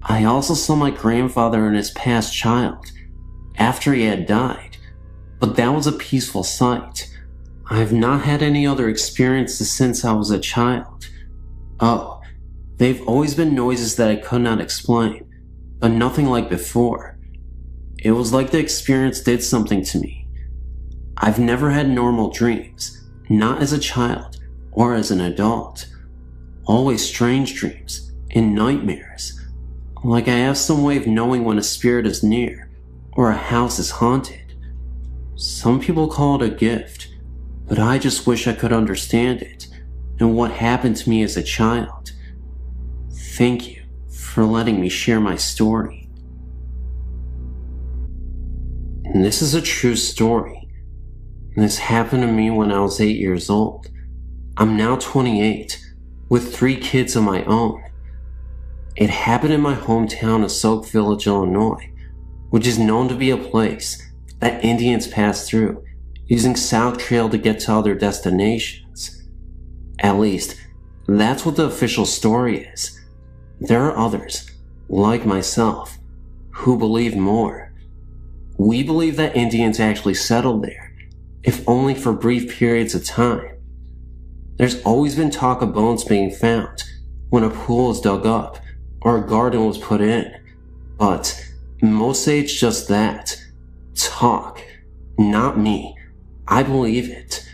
I also saw my grandfather and his past child after he had died, but that was a peaceful sight. I've not had any other experiences since I was a child. Oh, they've always been noises that I could not explain, but nothing like before. It was like the experience did something to me. I've never had normal dreams, not as a child or as an adult. Always strange dreams and nightmares, like I have some way of knowing when a spirit is near or a house is haunted. Some people call it a gift, but I just wish I could understand it and what happened to me as a child. Thank you for letting me share my story. And this is a true story. This happened to me when I was 8 years old. I'm now 28, with 3 kids of my own. It happened in my hometown of Soak Village, Illinois, which is known to be a place that Indians pass through using South Trail to get to other destinations. At least, that's what the official story is. There are others, like myself, who believe more. We believe that Indians actually settled there, if only for brief periods of time. There's always been talk of bones being found when a pool is dug up or a garden was put in, but most say it's just that. Talk. Not me. I believe it.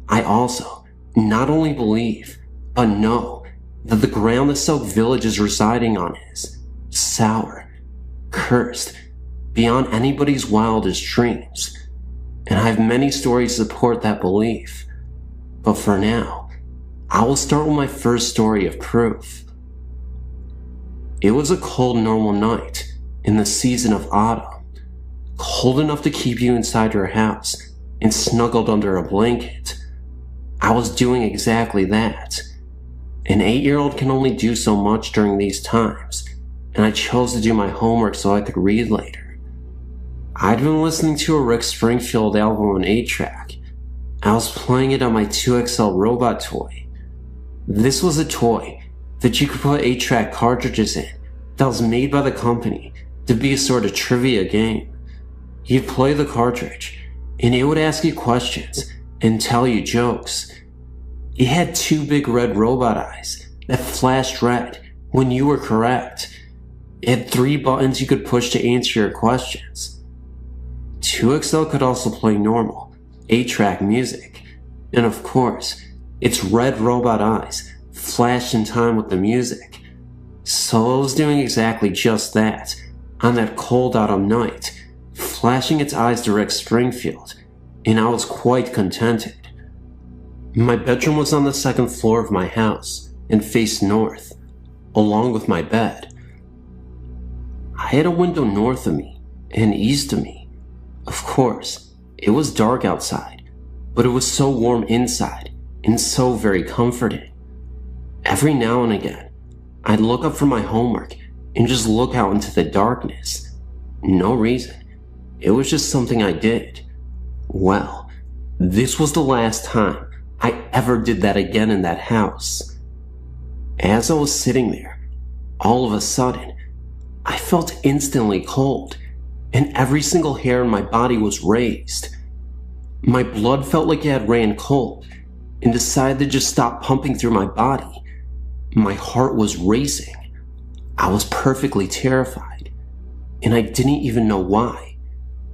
I also not only believe, but know that the ground the Soak Village is residing on is sour, cursed, beyond anybody's wildest dreams. And I have many stories to support that belief. But for now, I will start with my first story of proof. It was a cold, normal night in the season of autumn. Cold enough to keep you inside your house and snuggled under a blanket. I was doing exactly that. An 8-year-old can only do so much during these times, and I chose to do my homework so I could read later. I'd been listening to a Rick Springfield album on 8-track. I was playing it on my 2XL robot toy. This was a toy that you could put 8-track cartridges in that was made by the company to be a sort of trivia game. You'd play the cartridge, and it would ask you questions and tell you jokes. It had 2 big red robot eyes that flashed red when you were correct. It had 3 buttons you could push to answer your questions. 2XL could also play normal 8-track music, and of course, its red robot eyes flashed in time with the music. So it was doing exactly just that on that cold autumn night, flashing its eyes to Rick Springfield, and I was quite contented. My bedroom was on the 2nd floor of my house and faced north, along with my bed. I had a window north of me and east of me. Of course, it was dark outside, but it was so warm inside and so very comforting. Every now and again, I'd look up from my homework and just look out into the darkness. No reason. It was just something I did. Well, this was the last time I ever did that again in that house. As I was sitting there, all of a sudden, I felt instantly cold, and every single hair in my body was raised. My blood felt like it had ran cold and decided to just stop pumping through my body. My heart was racing. I was perfectly terrified, and I didn't even know why.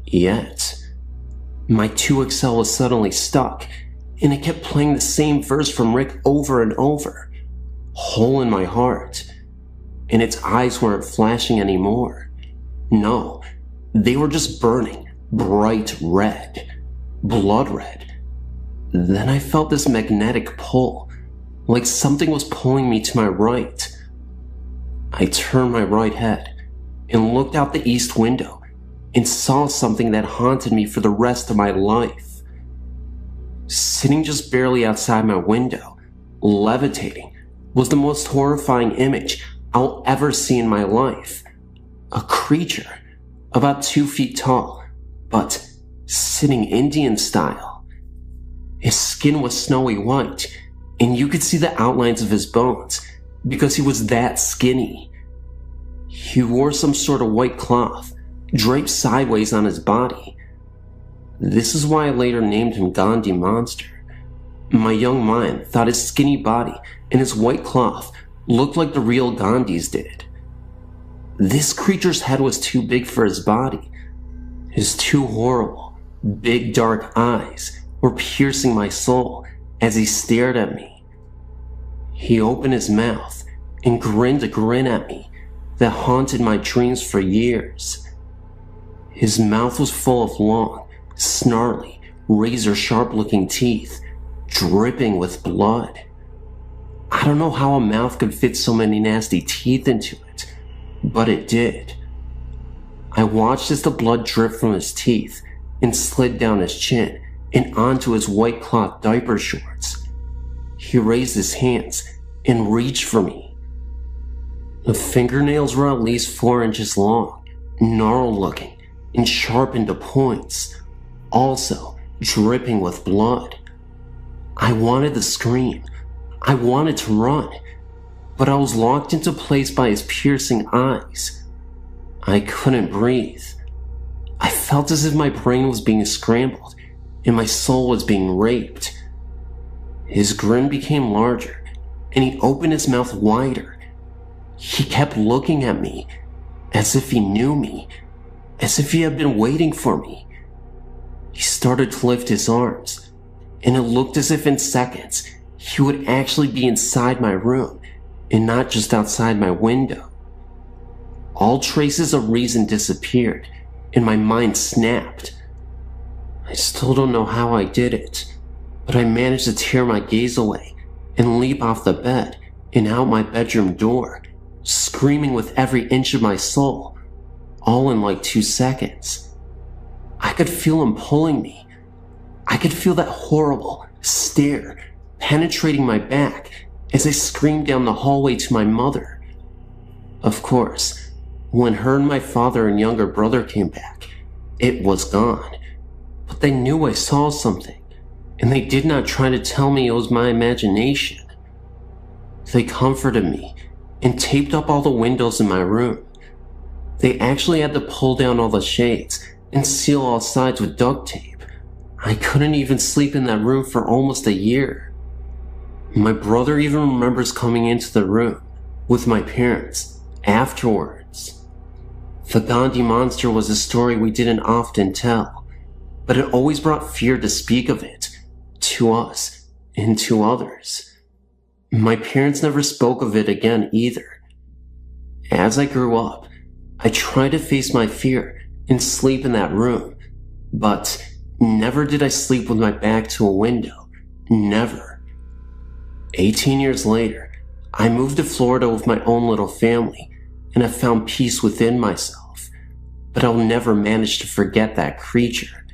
Yet, my 2XL was suddenly stuck, and it kept playing the same verse from Rick over and over. Hole in my heart. And its eyes weren't flashing anymore. No, They were just burning, bright red, blood red. Then I felt this magnetic pull, like something was pulling me to my right. I turned my right head and looked out the east window and saw something that haunted me for the rest of my life. Sitting just barely outside my window, levitating, was the most horrifying image I'll ever see in my life. A creature about 2 feet tall, but sitting Indian style. His skin was snowy white, and you could see the outlines of his bones because he was that skinny. He wore some sort of white cloth draped sideways on his body. This is why I later named him Gandhi Monster. My young mind thought his skinny body and his white cloth looked like the real Gandhis did. This creature's head was too big for his body. His two horrible, big dark eyes were piercing my soul as he stared at me. He opened his mouth and grinned a grin at me that haunted my dreams for years. His mouth was full of long, snarly, razor-sharp looking teeth, dripping with blood. I don't know how a mouth could fit so many nasty teeth into it, but it did. I watched as the blood dripped from his teeth and slid down his chin and onto his white cloth diaper shorts. He raised his hands and reached for me. The fingernails were at least 4 inches long, gnarled looking, and sharpened to points, also dripping with blood. I wanted to scream. I wanted to run, but I was locked into place by his piercing eyes. I couldn't breathe. I felt as if my brain was being scrambled and my soul was being raped. His grin became larger, and he opened his mouth wider. He kept looking at me as if he knew me, as if he had been waiting for me. He started to lift his arms, and it looked as if in seconds he would actually be inside my room and not just outside my window. All traces of reason disappeared, and my mind snapped. I still don't know how I did it, but I managed to tear my gaze away and leap off the bed and out my bedroom door, screaming with every inch of my soul, all in like 2 seconds. I could feel him pulling me. I could feel that horrible stare penetrating my back as I screamed down the hallway to my mother. Of course, when her and my father and younger brother came back, it was gone. But they knew I saw something, and they did not try to tell me it was my imagination. They comforted me and taped up all the windows in my room. They actually had to pull down all the shades and seal all sides with duct tape. I couldn't even sleep in that room for almost a year. My brother even remembers coming into the room with my parents afterwards. The Gandhi Monster was a story we didn't often tell, but it always brought fear to speak of it, to us and to others. My parents never spoke of it again either. As I grew up, I tried to face my fear and sleep in that room, but never did I sleep with my back to a window. Never. 18 years later, I moved to Florida with my own little family, and I found peace within myself. But I'll never manage to forget that creature,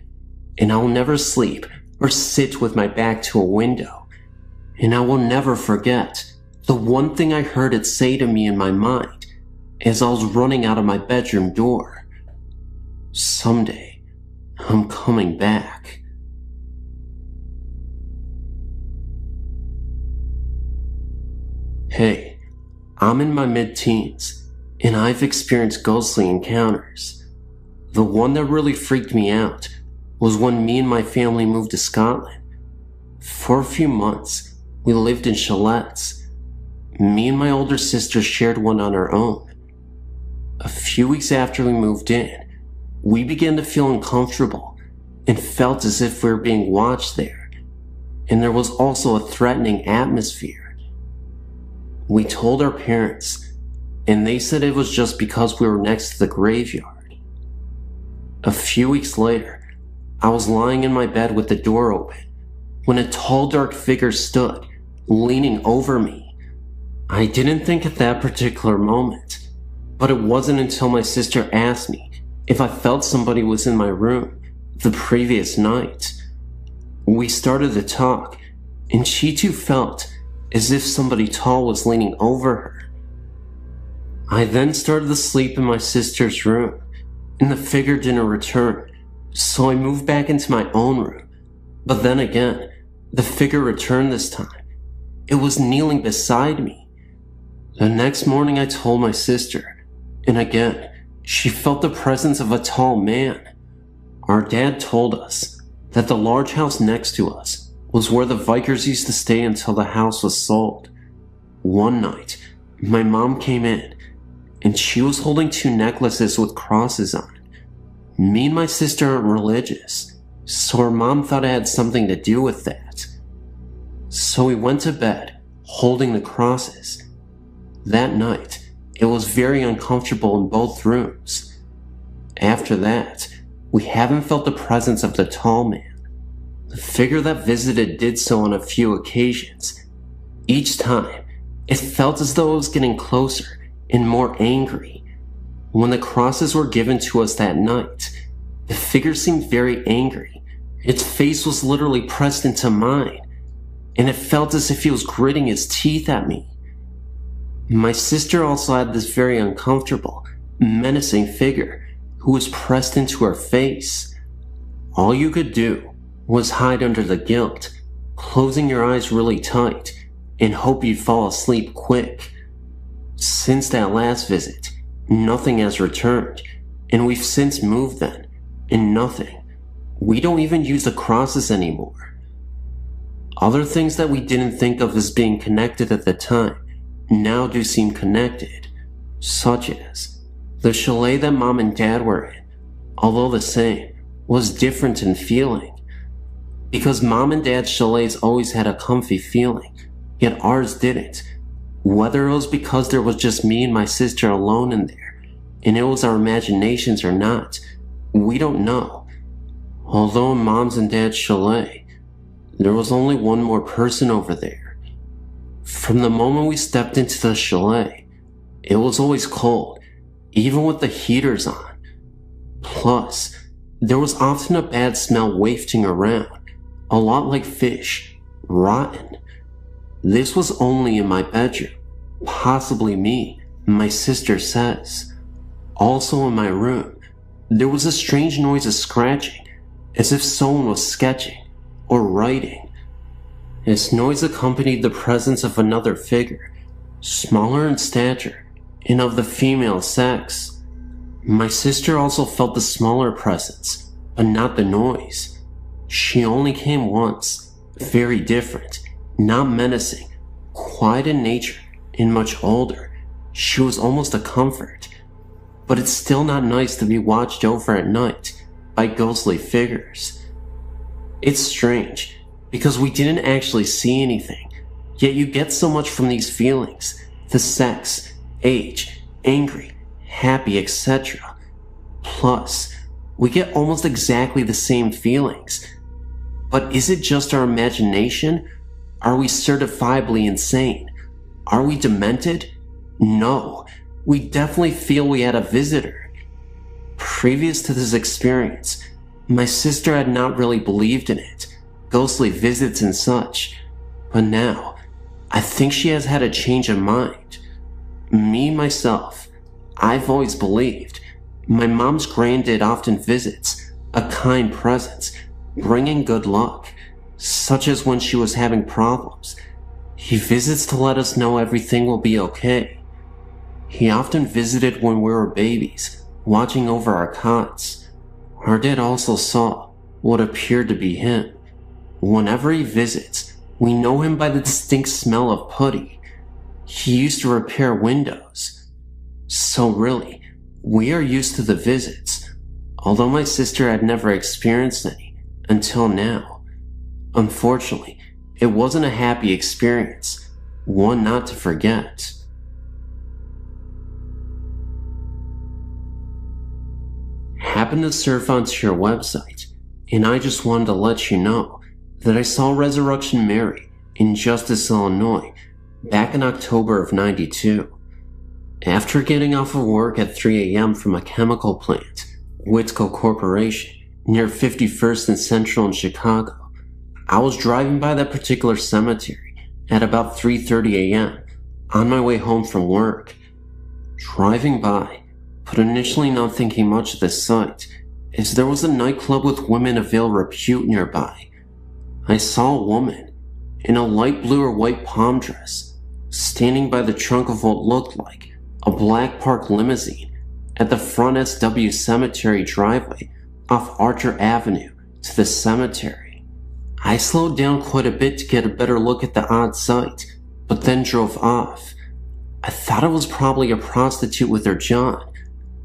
and I will never sleep or sit with my back to a window. And I will never forget the one thing I heard it say to me in my mind as I was running out of my bedroom door. Someday, I'm coming back. Hey, I'm in my mid-teens, and I've experienced ghostly encounters. The one that really freaked me out was when me and my family moved to Scotland. For a few months, we lived in chalets. Me and my older sister shared one on our own. A few weeks after we moved in, we began to feel uncomfortable and felt as if we were being watched there, and there was also a threatening atmosphere. We told our parents, and they said it was just because we were next to the graveyard. A few weeks later, I was lying in my bed with the door open when a tall, dark figure stood, leaning over me. I didn't think at that particular moment, but it wasn't until my sister asked me if I felt somebody was in my room the previous night. We started to talk, and she too felt as if somebody tall was leaning over her. I then started to sleep in my sister's room, and the figure didn't return, so I moved back into my own room. But then again, the figure returned this time. It was kneeling beside me. The next morning I told my sister, and again, she felt the presence of a tall man. Our dad told us that the large house next to us was where the Vikers used to stay until the house was sold. One night, my mom came in, and she was holding 2 necklaces with crosses on it. Me and my sister aren't religious, so her mom thought it had something to do with that. So we went to bed, holding the crosses. That night, it was very uncomfortable in both rooms. After that, we haven't felt the presence of the tall man. The figure that visited did so on a few occasions. Each time, it felt as though it was getting closer and more angry. When the crosses were given to us that night, the figure seemed very angry. Its face was literally pressed into mine, and it felt as if he was gritting his teeth at me. My sister also had this very uncomfortable, menacing figure who was pressed into her face. All you could do was hide under the guilt, closing your eyes really tight, and hope you'd fall asleep quick. Since that last visit, nothing has returned, and we've since moved then, and nothing. We don't even use the crosses anymore. Other things that we didn't think of as being connected at the time now do seem connected, such as the chalet that Mom and Dad were in, although the same, was different in feeling. Because Mom and Dad's chalets always had a comfy feeling, yet ours didn't. Whether it was because there was just me and my sister alone in there, and it was our imaginations or not, we don't know. Although in Mom's and Dad's chalet, there was only one more person over there. From the moment we stepped into the chalet, it was always cold, even with the heaters on. Plus, there was often a bad smell wafting around, a lot like fish, rotten. This was only in my bedroom, possibly me, my sister says. Also in my room, there was a strange noise of scratching, as if someone was sketching or writing. This noise accompanied the presence of another figure, smaller in stature and of the female sex. My sister also felt the smaller presence, but not the noise. She only came once, very different, not menacing, quiet in nature, and much older. She was almost a comfort. But it's still not nice to be watched over at night by ghostly figures. It's strange, because we didn't actually see anything, yet you get so much from these feelings, the sex, age, angry, happy, etc. Plus, we get almost exactly the same feelings. But is it just our imagination? Are we certifiably insane? Are we demented? No, we definitely feel we had a visitor. Previous to this experience, my sister had not really believed in it, ghostly visits and such. But now, I think she has had a change of mind. Me, myself, I've always believed. My mom's granddad often visits, a kind presence, bringing good luck, such as when she was having problems. He visits to let us know everything will be okay. He often visited when we were babies, watching over our cots. Our dad also saw what appeared to be him. Whenever he visits, we know him by the distinct smell of putty. He used to repair windows. So really, we are used to the visits, although my sister had never experienced any until now. Unfortunately, it wasn't a happy experience, one not to forget. happened to surf onto your website, and I just wanted to let you know that I saw Resurrection Mary in Justice, Illinois, back in October of '92. After getting off of work at 3 a.m. from a chemical plant, Whitco Corporation, near 51st and Central in Chicago, I was driving by that particular cemetery at about 3:30 a.m. on my way home from work. Driving by, but initially not thinking much of the sight, as there was a nightclub with women of ill repute nearby. I saw a woman in a light blue or white palm dress standing by the trunk of what looked like a black park limousine at the front SW Cemetery driveway off Archer Avenue to the cemetery. I slowed down quite a bit to get a better look at the odd sight, but then drove off. I thought it was probably a prostitute with her John.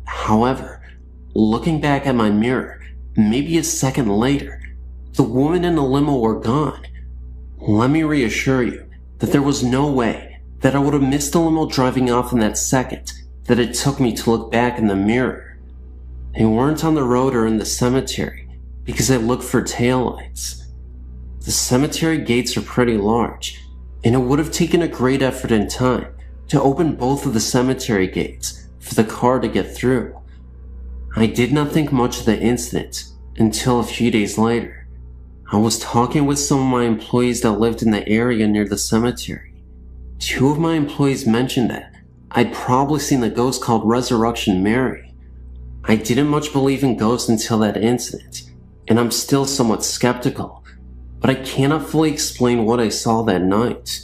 However, looking back at my mirror, maybe a second later, the woman in the limo were gone. Let me reassure you that there was no way that I would have missed the limo driving off in that second that it took me to look back in the mirror. They weren't on the road or in the cemetery because I looked for taillights. The cemetery gates are pretty large, and it would have taken a great effort and time to open both of the cemetery gates for the car to get through. I did not think much of the incident until a few days later. I was talking with some of my employees that lived in the area near the cemetery. Two of my employees mentioned that I'd probably seen the ghost called Resurrection Mary. I didn't much believe in ghosts until that incident, and I'm still somewhat skeptical, but I cannot fully explain what I saw that night.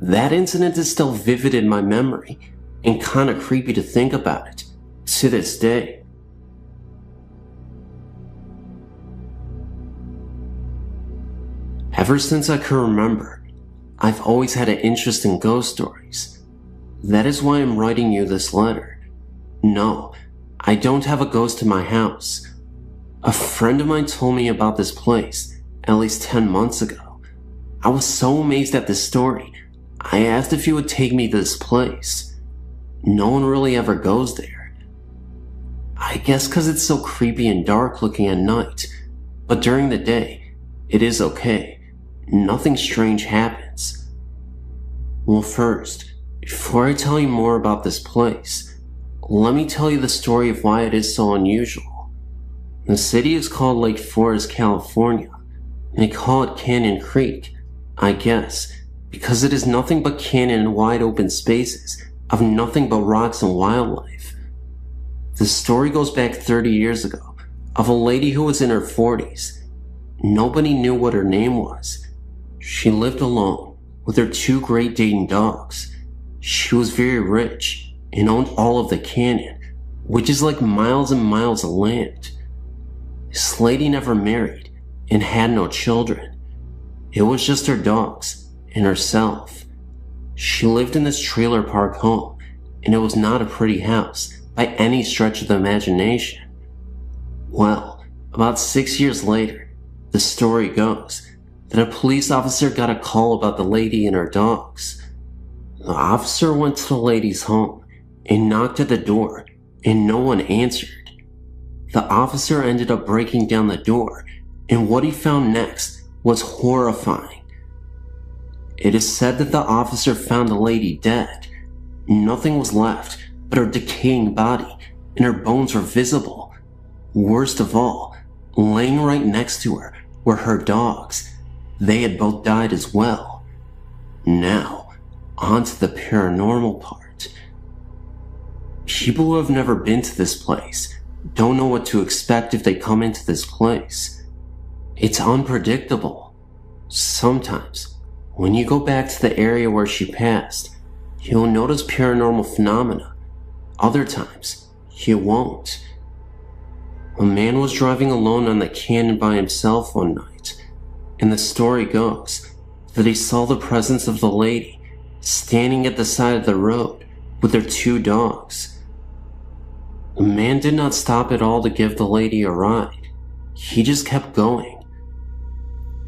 That incident is still vivid in my memory, and kinda creepy to think about it, to this day. Ever since I can remember, I've always had an interest in ghost stories. That is why I'm writing you this letter. No, I don't have a ghost in my house. A friend of mine told me about this place at least 10 months ago. I was so amazed at this story, I asked if he would take me to this place. No one really ever goes there. I guess cause it's so creepy and dark looking at night, but during the day, it is okay. Nothing strange happens. Well, first, before I tell you more about this place, let me tell you the story of why it is so unusual. The city is called Lake Forest, California, and they call it Canyon Creek, I guess, because it is nothing but canyon and wide open spaces of nothing but rocks and wildlife. The story goes back 30 years ago of a lady who was in her 40s. Nobody knew what her name was. She lived alone with her two Great Dane dogs. She was very rich and owned all of the canyon, which is like miles and miles of land. This lady never married and had no children. It was just her dogs and herself. She lived in this trailer park home, and it was not a pretty house by any stretch of the imagination. Well, about 6 years later, the story goes that a police officer got a call about the lady and her dogs. The officer went to the lady's home and knocked at the door, and no one answered. The officer ended up breaking down the door, and what he found next was horrifying. It is said that the officer found the lady dead. Nothing was left but her decaying body, and her bones were visible. Worst of all, laying right next to her were her dogs. They had both died as well. Now, on to the paranormal part. People who have never been to this place don't know what to expect if they come into this place. It's unpredictable. Sometimes, when you go back to the area where she passed, you'll notice paranormal phenomena. Other times, you won't. A man was driving alone on the canyon by himself one night, and the story goes that he saw the presence of the lady standing at the side of the road with her two dogs. The man did not stop at all to give the lady a ride. He just kept going.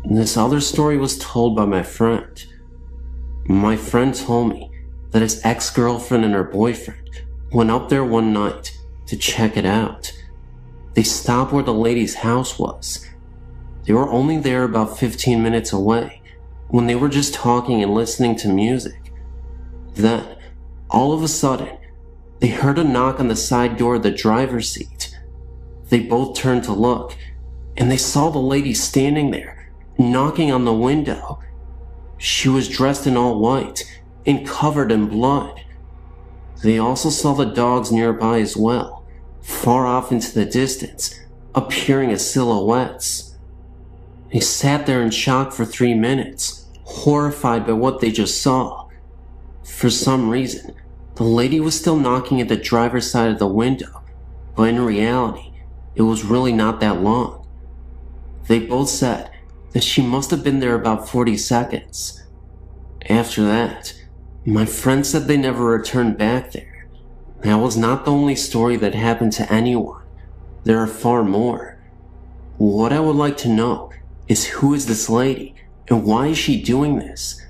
And this other story was told by my friend. My friend told me that his ex-girlfriend and her boyfriend went up there one night to check it out. They stopped where the lady's house was. They were only there about 15 minutes away when they were just talking and listening to music. Then, all of a sudden, they heard a knock on the side door of the driver's seat. They both turned to look, and they saw the lady standing there, knocking on the window. She was dressed in all white and covered in blood. They also saw the dogs nearby as well, far off into the distance, appearing as silhouettes. They sat there in shock for 3 minutes, horrified by what they just saw. For some reason, the lady was still knocking at the driver's side of the window, but in reality, it was really not that long. They both said that she must have been there about 40 seconds. After that, my friend said they never returned back there. That was not the only story that happened to anyone. There are far more. What I would like to know is, who is this lady and why is she doing this?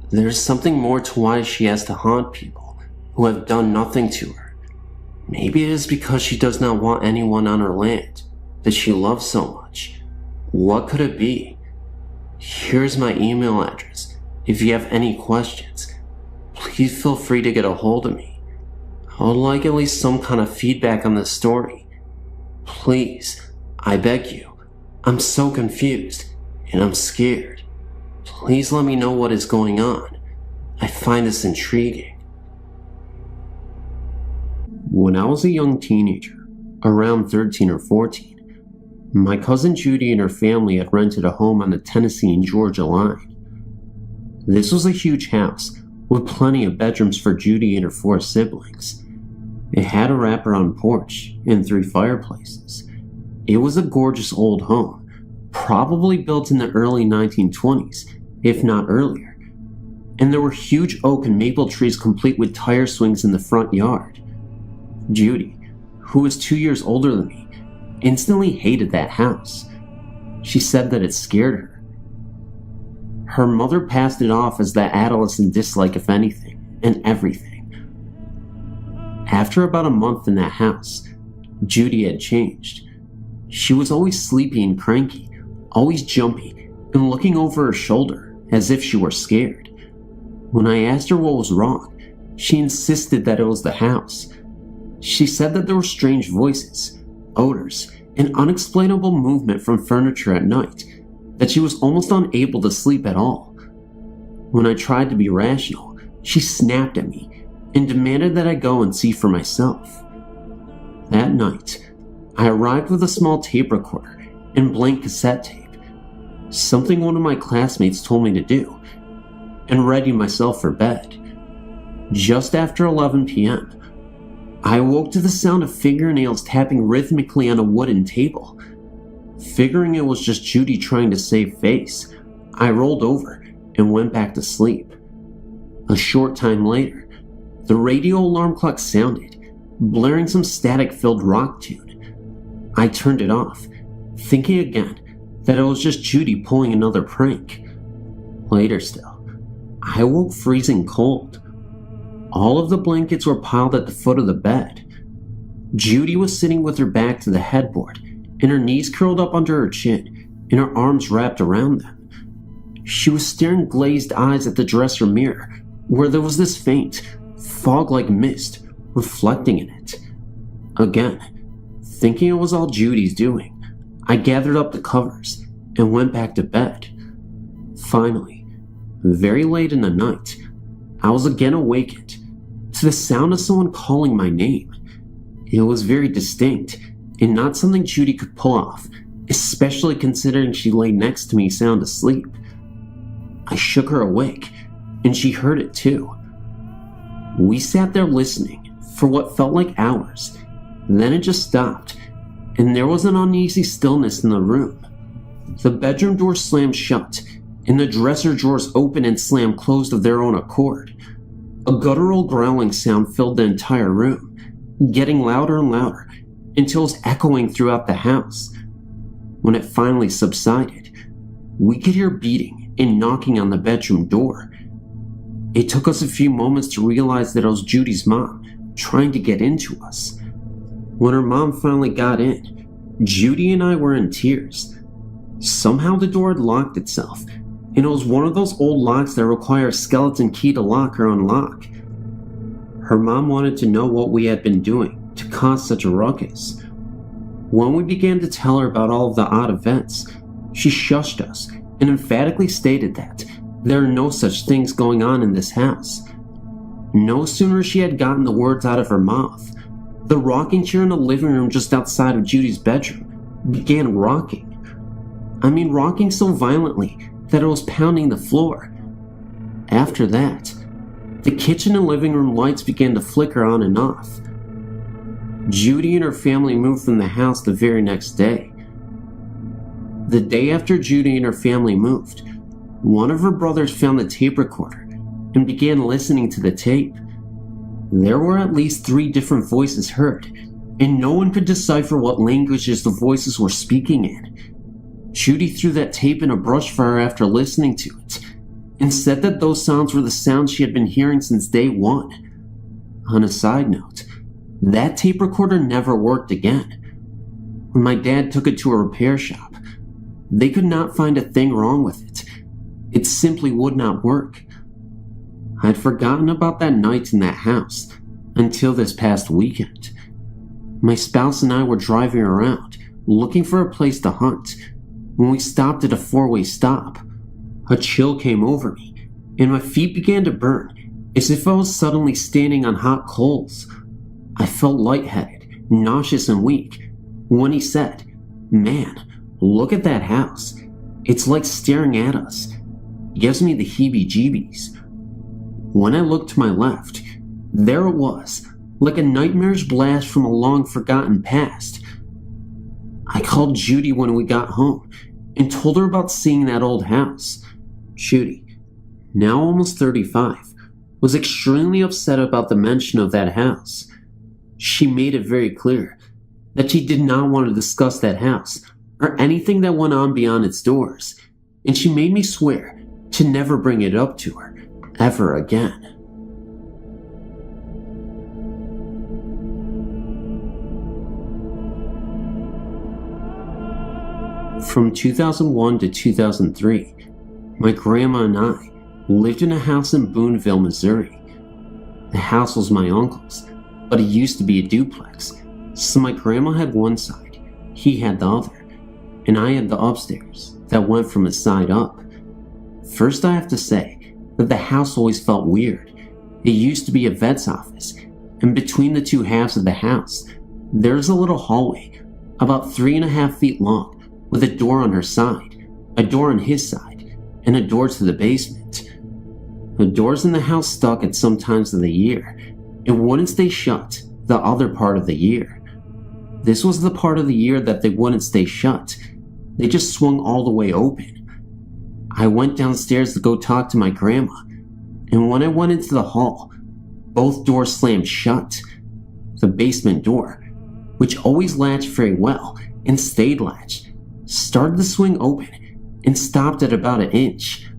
There's something more to why she has to haunt people who have done nothing to her. Maybe it is because she does not want anyone on her land that she loves so much. What could it be? Here's my email address. If you have any questions, please feel free to get a hold of me. I would like at least some kind of feedback on this story. Please, I beg you. I'm so confused and I'm scared. Please let me know what is going on. I find this intriguing. When I was a young teenager, around 13 or 14, my cousin Judy and her family had rented a home on the Tennessee and Georgia line. This was a huge house with plenty of bedrooms for Judy and her 4 siblings. It had a wraparound porch and 3 fireplaces. It was a gorgeous old home, probably built in the early 1920s, if not earlier. And there were huge oak and maple trees complete with tire swings in the front yard. Judy, who was 2 years older than me, instantly hated that house. She said that it scared her. Her mother passed it off as that adolescent dislike of anything and everything. After about a month in that house, Judy had changed. She was always sleepy and cranky, always jumpy, and looking over her shoulder as if she were scared. When I asked her what was wrong, she insisted that it was the house. She said that there were strange voices, odors, and unexplainable movement from furniture at night, that she was almost unable to sleep at all. When I tried to be rational, she snapped at me and demanded that I go and see for myself. That night, I arrived with a small tape recorder and blank cassette tape, something one of my classmates told me to do, and ready myself for bed. Just after 11 p.m., I awoke to the sound of fingernails tapping rhythmically on a wooden table. Figuring it was just Judy trying to save face, I rolled over and went back to sleep. A short time later, the radio alarm clock sounded, blaring some static-filled rock tune. I turned it off, thinking again that it was just Judy pulling another prank. Later still, I awoke freezing cold. All of the blankets were piled at the foot of the bed. Judy was sitting with her back to the headboard and her knees curled up under her chin and her arms wrapped around them. She was staring glazed eyes at the dresser mirror where there was this faint, fog-like mist reflecting in it. Again, thinking it was all Judy's doing, I gathered up the covers and went back to bed. Finally, very late in the night, I was again awakened to the sound of someone calling my name. It was very distinct and not something Judy could pull off, especially considering she lay next to me sound asleep. I shook her awake, and she heard it too. We sat there listening for what felt like hours. Then it just stopped, and there was an uneasy stillness in the room. The bedroom door slammed shut, and the dresser drawers opened and slammed closed of their own accord. A guttural growling sound filled the entire room, getting louder and louder until it was echoing throughout the house. When it finally subsided, we could hear beating and knocking on the bedroom door. It took us a few moments to realize that it was Judy's mom trying to get into us. When her mom finally got in, Judy and I were in tears. Somehow the door had locked itself, and it was one of those old locks that require a skeleton key to lock or unlock. Her mom wanted to know what we had been doing to cause such a ruckus. When we began to tell her about all of the odd events, she shushed us and emphatically stated that there are no such things going on in this house. No sooner she had gotten the words out of her mouth, the rocking chair in the living room just outside of Judy's bedroom began rocking. I mean, rocking so violently that it was pounding the floor. After that, the kitchen and living room lights began to flicker on and off. Judy and her family moved from the house the very next day. The day after Judy and her family moved, one of her brothers found the tape recorder and began listening to the tape. There were at least 3 different voices heard, and no one could decipher what languages the voices were speaking in. Judy threw that tape in a brush fire after listening to it, and said that those sounds were the sounds she had been hearing since day 1. On a side note, that tape recorder never worked again. When my dad took it to a repair shop, they could not find a thing wrong with it. It simply would not work. I'd forgotten about that night in that house until this past weekend. My spouse and I were driving around looking for a place to hunt when we stopped at a 4-way stop. A chill came over me and my feet began to burn as if I was suddenly standing on hot coals. I felt lightheaded, nauseous, and weak when he said, "Man, look at that house. It's like staring at us." Gives me the heebie-jeebies. When I looked to my left, there it was, like a nightmarish blast from a long-forgotten past. I called Judy when we got home and told her about seeing that old house. Judy, now almost 35, was extremely upset about the mention of that house. She made it very clear that she did not want to discuss that house or anything that went on beyond its doors, and she made me swear to never bring it up to her ever again. From 2001 to 2003, my grandma and I lived in a house in Boonville, Missouri. The house was my uncle's, but it used to be a duplex, so my grandma had one side, he had the other, and I had the upstairs that went from his side up. First, I have to say that the house always felt weird. It used to be a vet's office, and between the 2 halves of the house, there's a little hallway about 3.5 feet long with a door on her side, a door on his side, and a door to the basement. The doors in the house stuck at some times of the year. It wouldn't stay shut the other part of the year. This was the part of the year that they wouldn't stay shut. They just swung all the way open. I went downstairs to go talk to my grandma, and when I went into the hall, both doors slammed shut. The basement door, which always latched very well and stayed latched, started to swing open and stopped at about 1 inch.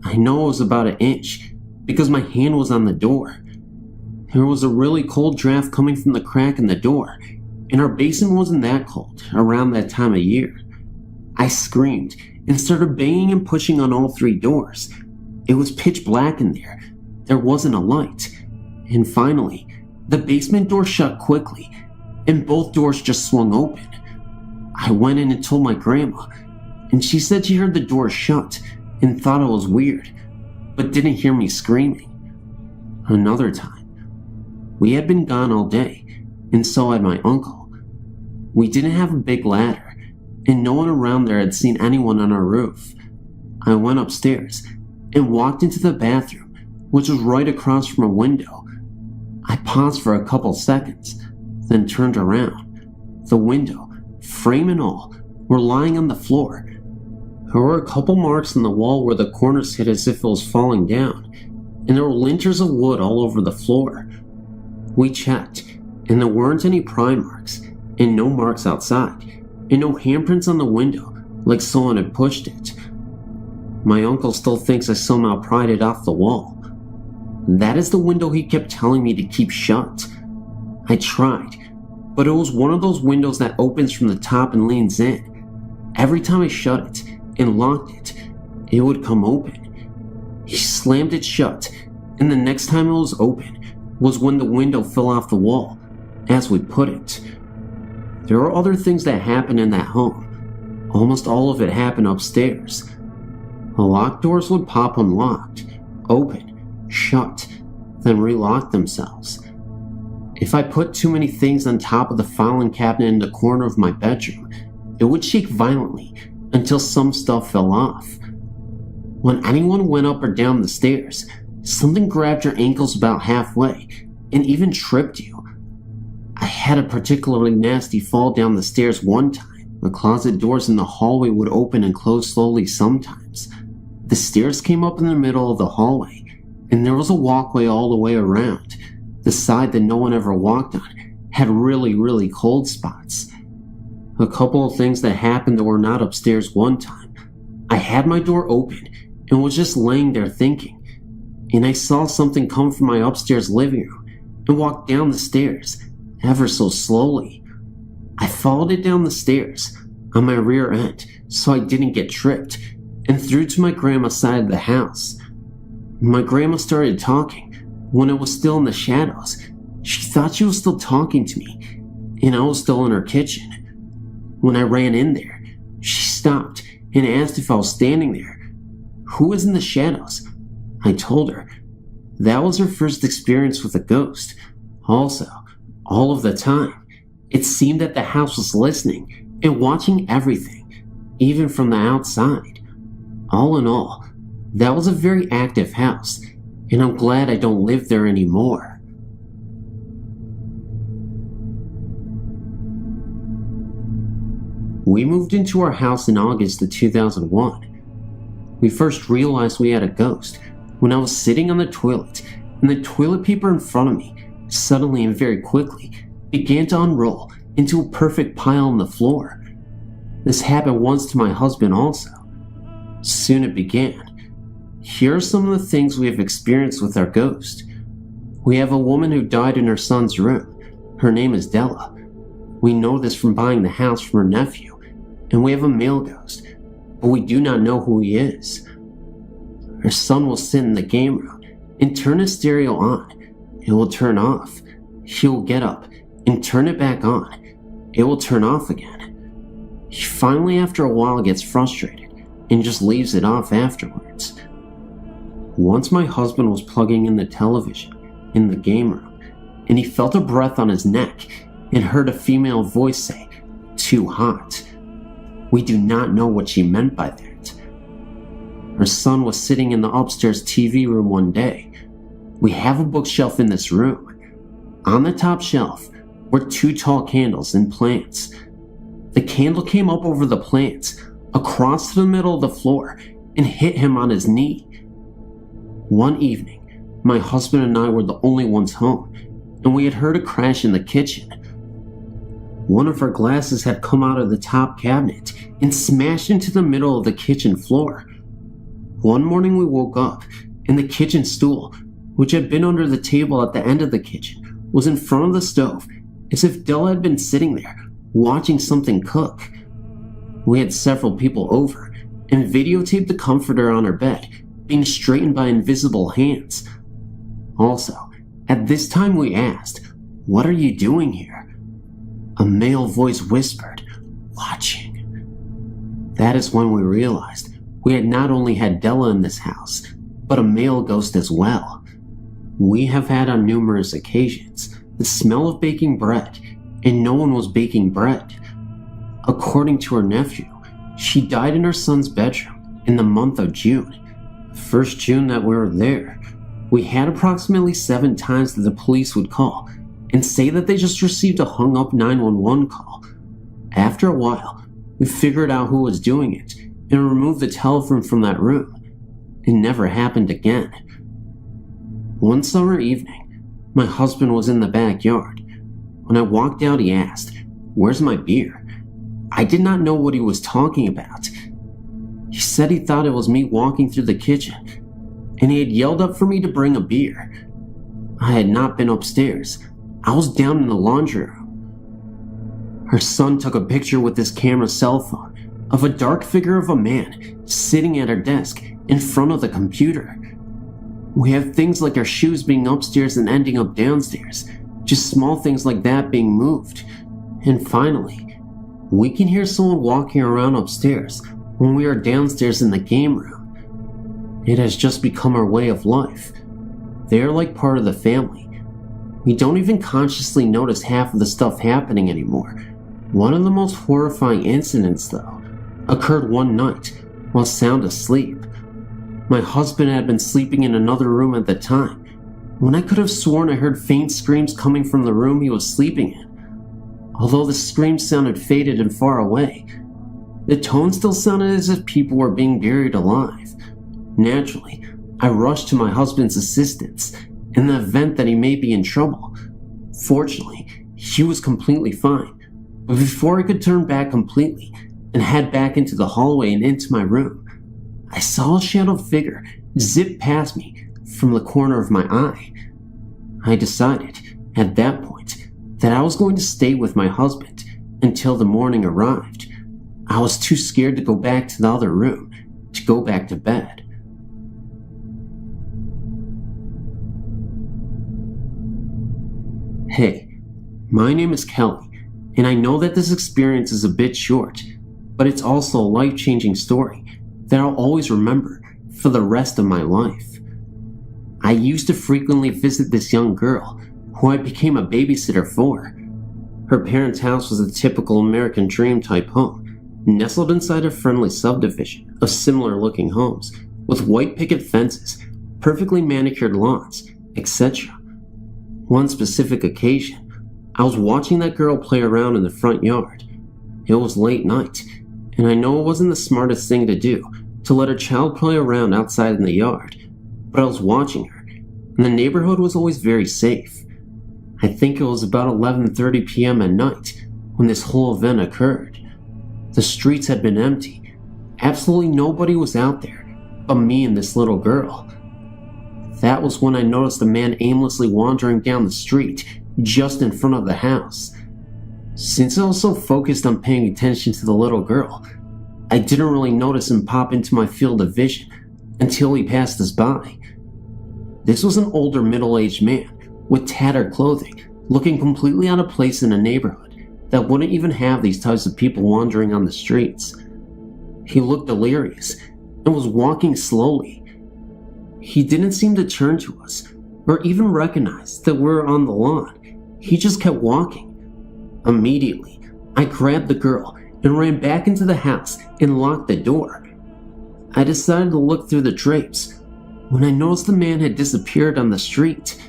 I know it was about 1 inch because my hand was on the door. There was a really cold draft coming from the crack in the door, and our basement wasn't that cold around that time of year. I screamed and started banging and pushing on all 3 doors. It was pitch black in there. There wasn't a light. And finally, the basement door shut quickly, and both doors just swung open. I went in and told my grandma, and she said she heard the door shut and thought it was weird, but didn't hear me screaming. Another time, we had been gone all day, and so had my uncle. We didn't have a big ladder, and no one around there had seen anyone on our roof. I went upstairs and walked into the bathroom, which was right across from a window. I paused for a couple seconds, then turned around. The window, frame and all, were lying on the floor. There were a couple marks on the wall where the corners hit as if it was falling down, and there were linters of wood all over the floor. We checked, and there weren't any pry marks, and no marks outside, and no handprints on the window like someone had pushed it. My uncle still thinks I somehow pried it off the wall. That is the window he kept telling me to keep shut. I tried, but it was one of those windows that opens from the top and leans in. Every time I shut it and locked it, it would come open. He slammed it shut, and the next time it was open was when the window fell off the wall, as we put it. There are other things that happened in that home. Almost all of it happened upstairs. The locked doors would pop unlocked, open, shut, then relock themselves. If I put too many things on top of the filing cabinet in the corner of my bedroom, it would shake violently until some stuff fell off. When anyone went up or down the stairs, something grabbed your ankles about halfway and even tripped you. I had a particularly nasty fall down the stairs one time. The closet doors in the hallway would open and close slowly sometimes. The stairs came up in the middle of the hallway, and there was a walkway all the way around. The side that no one ever walked on had really cold spots. A couple of things that happened that were not upstairs one time. I had my door open and was just laying there thinking, and I saw something come from my upstairs living room and walk down the stairs, ever so slowly. I followed it down the stairs on my rear end so I didn't get tripped, and through to my grandma's side of the house. My grandma started talking when it was still in the shadows. She thought she was still talking to me, and I was still in her kitchen. When I ran in there, she stopped and asked if I was standing there. Who was in the shadows? I told her. That was her first experience with a ghost. Also, all of the time, it seemed that the house was listening and watching everything, even from the outside. All in all, that was a very active house, and I'm glad I don't live there anymore. We moved into our house in August of 2001. We first realized we had a ghost when I was sitting on the toilet, and the toilet paper in front of me suddenly and very quickly began to unroll into a perfect pile on the floor. This happened once to my husband also. Soon it began. Here are some of the things we have experienced with our ghost. We have a woman who died in her son's room. Her name is Della. We know this from buying the house from her nephew. And we have a male ghost, but we do not know who he is. Her son will sit in the game room and turn his stereo on. It will turn off. He will get up and turn it back on. It will turn off again. He finally, after a while, gets frustrated and just leaves it off afterwards. Once my husband was plugging in the television in the game room, and he felt a breath on his neck and heard a female voice say, "Too hot." We do not know what she meant by that. Her son was sitting in the upstairs TV room one day. We have a bookshelf in this room. On the top shelf were 2 tall candles and plants. The candle came up over the plants, across the middle of the floor, and hit him on his knee. One evening, my husband and I were the only ones home, and we had heard a crash in the kitchen. One of our glasses had come out of the top cabinet and smashed into the middle of the kitchen floor. One morning we woke up, and the kitchen stool, which had been under the table at the end of the kitchen, was in front of the stove, as if Della had been sitting there, watching something cook. We had several people over, and videotaped the comforter on her bed, being straightened by invisible hands. Also, at this time we asked, "What are you doing here?" A male voice whispered, "Watching." That is when we realized we had not only had Della in this house, but a male ghost as well. We have had on numerous occasions the smell of baking bread, and no one was baking bread. According to her nephew, she died in her son's bedroom in the month of June. The first June that we were there, we had approximately 7 times that the police would call and say that they just received a hung-up 911 call. After a while, we figured out who was doing it and removed the telephone from that room. It never happened again. One summer evening, my husband was in the backyard. When I walked out, he asked, "Where's my beer?" I did not know what he was talking about. He said he thought it was me walking through the kitchen, and he had yelled up for me to bring a beer. I had not been upstairs. I was down in the laundry room. Her son took a picture with his camera cell phone of a dark figure of a man sitting at her desk in front of the computer. We have things like our shoes being upstairs and ending up downstairs, just small things like that being moved. And finally, we can hear someone walking around upstairs when we are downstairs in the game room. It has just become our way of life. They are like part of the family. We don't even consciously notice half of the stuff happening anymore. One of the most horrifying incidents, though, occurred one night while sound asleep. My husband had been sleeping in another room at the time, when I could have sworn I heard faint screams coming from the room he was sleeping in. Although the screams sounded faded and far away, the tone still sounded as if people were being buried alive. Naturally, I rushed to my husband's assistance in the event that he may be in trouble. Fortunately, he was completely fine, but before I could turn back completely and head back into the hallway and into my room, I saw a shadow figure zip past me from the corner of my eye. I decided, at that point, that I was going to stay with my husband until the morning arrived. I was too scared to go back to the other room, to go back to bed. Hey, my name is Kelly, and I know that this experience is a bit short, but it's also a life-changing story that I'll always remember for the rest of my life. I used to frequently visit this young girl who I became a babysitter for. Her parents' house was a typical American dream type home, nestled inside a friendly subdivision of similar looking homes with white picket fences, perfectly manicured lawns, etc. One specific occasion, I was watching that girl play around in the front yard. It was late night, and I know it wasn't the smartest thing to do to let a child play around outside in the yard, but I was watching her, and the neighborhood was always very safe. I think it was about 11:30 p.m. at night when this whole event occurred. The streets had been empty. Absolutely nobody was out there but me and this little girl. That was when I noticed a man aimlessly wandering down the street just in front of the house. Since I was so focused on paying attention to the little girl, I didn't really notice him pop into my field of vision until he passed us by. This was an older middle-aged man with tattered clothing, looking completely out of place in a neighborhood that wouldn't even have these types of people wandering on the streets. He looked delirious and was walking slowly. He didn't seem to turn to us or even recognize that we were on the lawn. He just kept walking. Immediately, I grabbed the girl and ran back into the house and locked the door. I decided to look through the drapes when I noticed the man had disappeared on the street.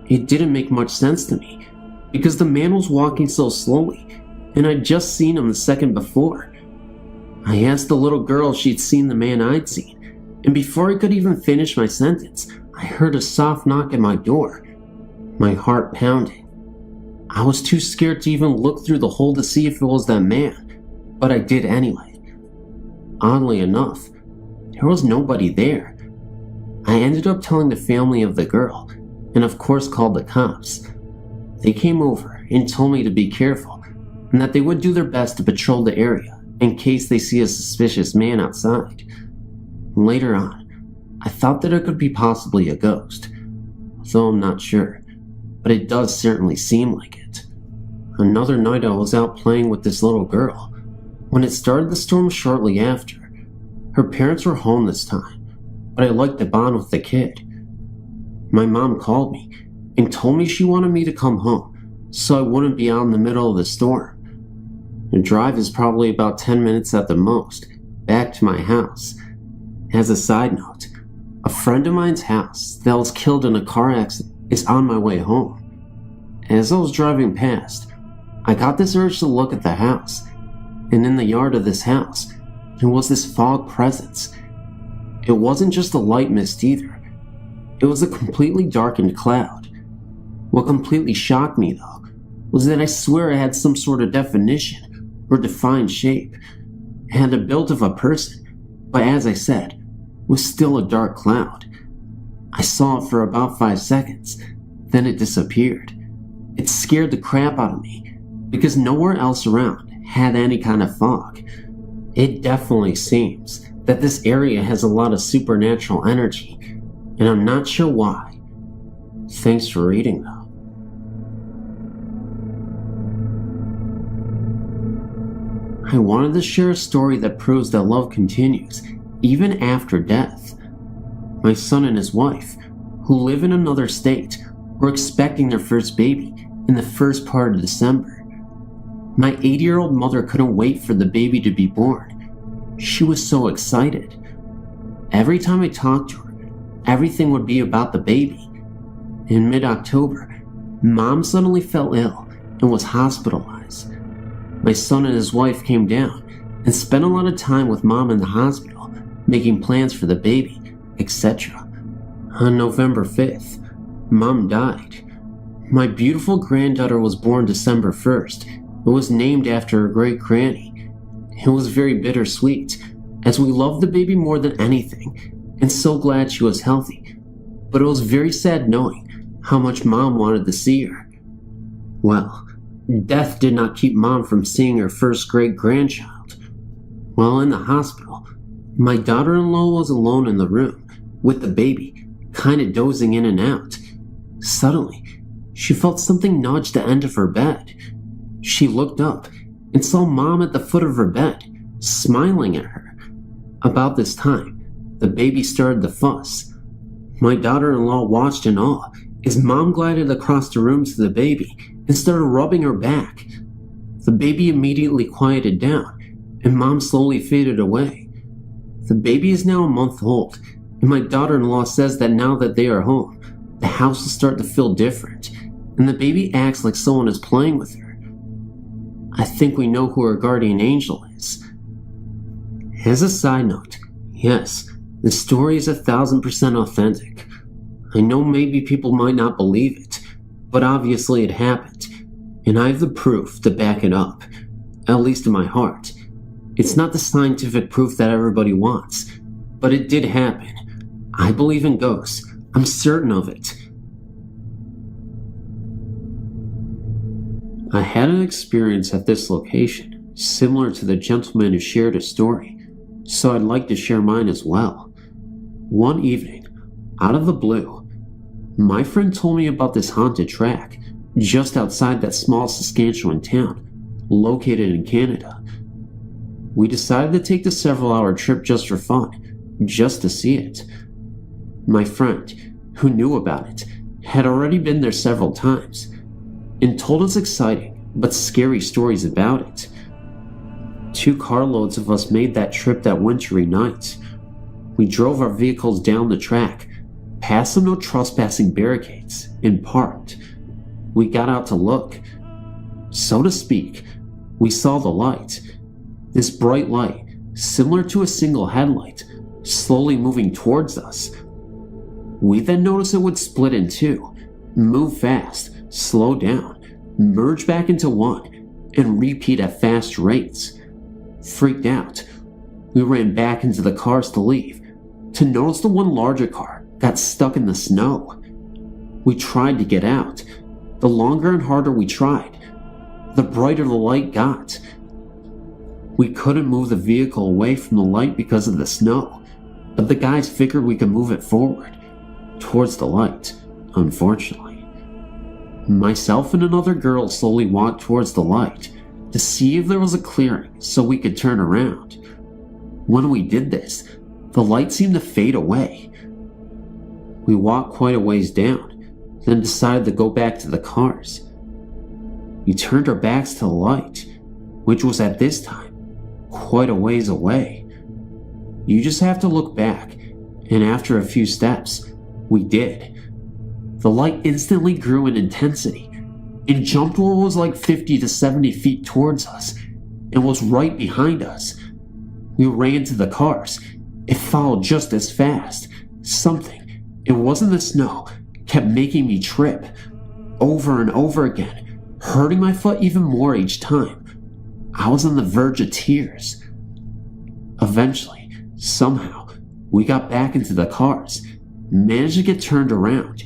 It didn't make much sense to me because the man was walking so slowly and I'd just seen him the second before. I asked the little girl if she'd seen the man I'd seen, and before I could even finish my sentence, I heard a soft knock at my door, my heart pounding. I was too scared to even look through the hole to see if it was that man, but I did anyway. Oddly enough, there was nobody there. I ended up telling the family of the girl, and of course called the cops. They came over and told me to be careful, and that they would do their best to patrol the area in case they see a suspicious man outside. Later on, I thought that it could be possibly a ghost, though I'm not sure, but it does certainly seem like it. Another night I was out playing with this little girl when it started to storm shortly after. Her parents were home this time, but I liked to bond with the kid. My mom called me and told me she wanted me to come home so I wouldn't be out in the middle of the storm. The drive is probably about 10 minutes at the most, back to my house. As a side note, a friend of mine's house that was killed in a car accident is on my way home. As I was driving past, I got this urge to look at the house, and in the yard of this house, there was this fog presence. It wasn't just a light mist either. It was a completely darkened cloud. What completely shocked me, though, was that I swear it had some sort of definition or defined shape. It had the build of a person, but as I said, was still a dark cloud. I saw it for about 5 seconds, then it disappeared. It scared the crap out of me, because nowhere else around had any kind of fog. It definitely seems that this area has a lot of supernatural energy, and I'm not sure why. Thanks for reading, though. I wanted to share a story that proves that love continues, even after death. My son and his wife, who live in another state, were expecting their first baby in the first part of December. My 80-year-old mother couldn't wait for the baby to be born. She was so excited. Every time I talked to her, everything would be about the baby. In mid-October, Mom suddenly fell ill and was hospitalized. My son and his wife came down and spent a lot of time with Mom in the hospital, making plans for the baby, etc. On November 5th, Mom died. My beautiful granddaughter was born December 1st and was named after her great granny. It was very bittersweet, as we loved the baby more than anything and so glad she was healthy, but it was very sad knowing how much Mom wanted to see her. Well, death did not keep Mom from seeing her first great-grandchild. While in the hospital, my daughter-in-law was alone in the room with the baby, kind of dozing in and out. Suddenly, she felt something nudge the end of her bed. She looked up and saw Mom at the foot of her bed, smiling at her. About this time, the baby started to fuss. My daughter-in-law watched in awe as Mom glided across the room to the baby and started rubbing her back. The baby immediately quieted down, and Mom slowly faded away. The baby is now a month old, and my daughter-in-law says that now that they are home, the house will start to feel different, and the baby acts like someone is playing with her. I think we know who her guardian angel is. As a side note, yes, the story is 1000% authentic. I know maybe people might not believe it, but obviously it happened, and I have the proof to back it up, at least in my heart. It's not the scientific proof that everybody wants, but it did happen. I believe in ghosts. I'm certain of it. I had an experience at this location, similar to the gentleman who shared his story, so I'd like to share mine as well. One evening, out of the blue, my friend told me about this haunted track just outside that small Saskatchewan town, located in Canada. We decided to take the several-hour trip just for fun, just to see it. My friend, who knew about it, had already been there several times, and told us exciting but scary stories about it. 2 carloads of us made that trip that wintry night. We drove our vehicles down the track, past some no trespassing barricades, and parked. We got out to look. So to speak, we saw the light. This bright light, similar to a single headlight, slowly moving towards us. We then noticed it would split in 2, move fast, slow down, merge back into one, and repeat at fast rates. Freaked out, we ran back into the cars to leave, to notice the one larger car got stuck in the snow. We tried to get out. The longer and harder we tried, the brighter the light got. We couldn't move the vehicle away from the light because of the snow, but the guys figured we could move it forward, towards the light, unfortunately. Myself and another girl slowly walked towards the light to see if there was a clearing so we could turn around. When we did this, the light seemed to fade away. We walked quite a ways down, then decided to go back to the cars. We turned our backs to the light, which was at this time quite a ways away. You just have to look back, and after a few steps, we did. The light instantly grew in intensity and jumped what was like 50 to 70 feet towards us and was right behind us. We ran to the cars. It followed just as fast. Something, it wasn't the snow, kept making me trip over and over again, hurting my foot even more each time. I was on the verge of tears. Eventually, somehow, we got back into the cars, managed to get turned around,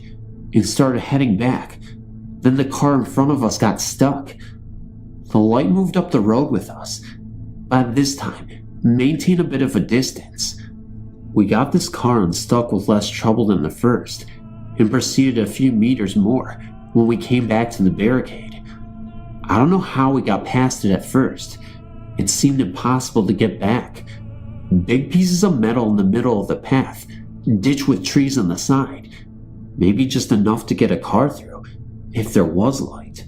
and started heading back. Then the car in front of us got stuck. The light moved up the road with us. By this time, maintained a bit of a distance. We got this car unstuck with less trouble than the first, and proceeded a few meters more when we came back to the barricade. I don't know how we got past it at first. It seemed impossible to get back. Big pieces of metal in the middle of the path, ditch with trees on the side. Maybe just enough to get a car through, if there was light.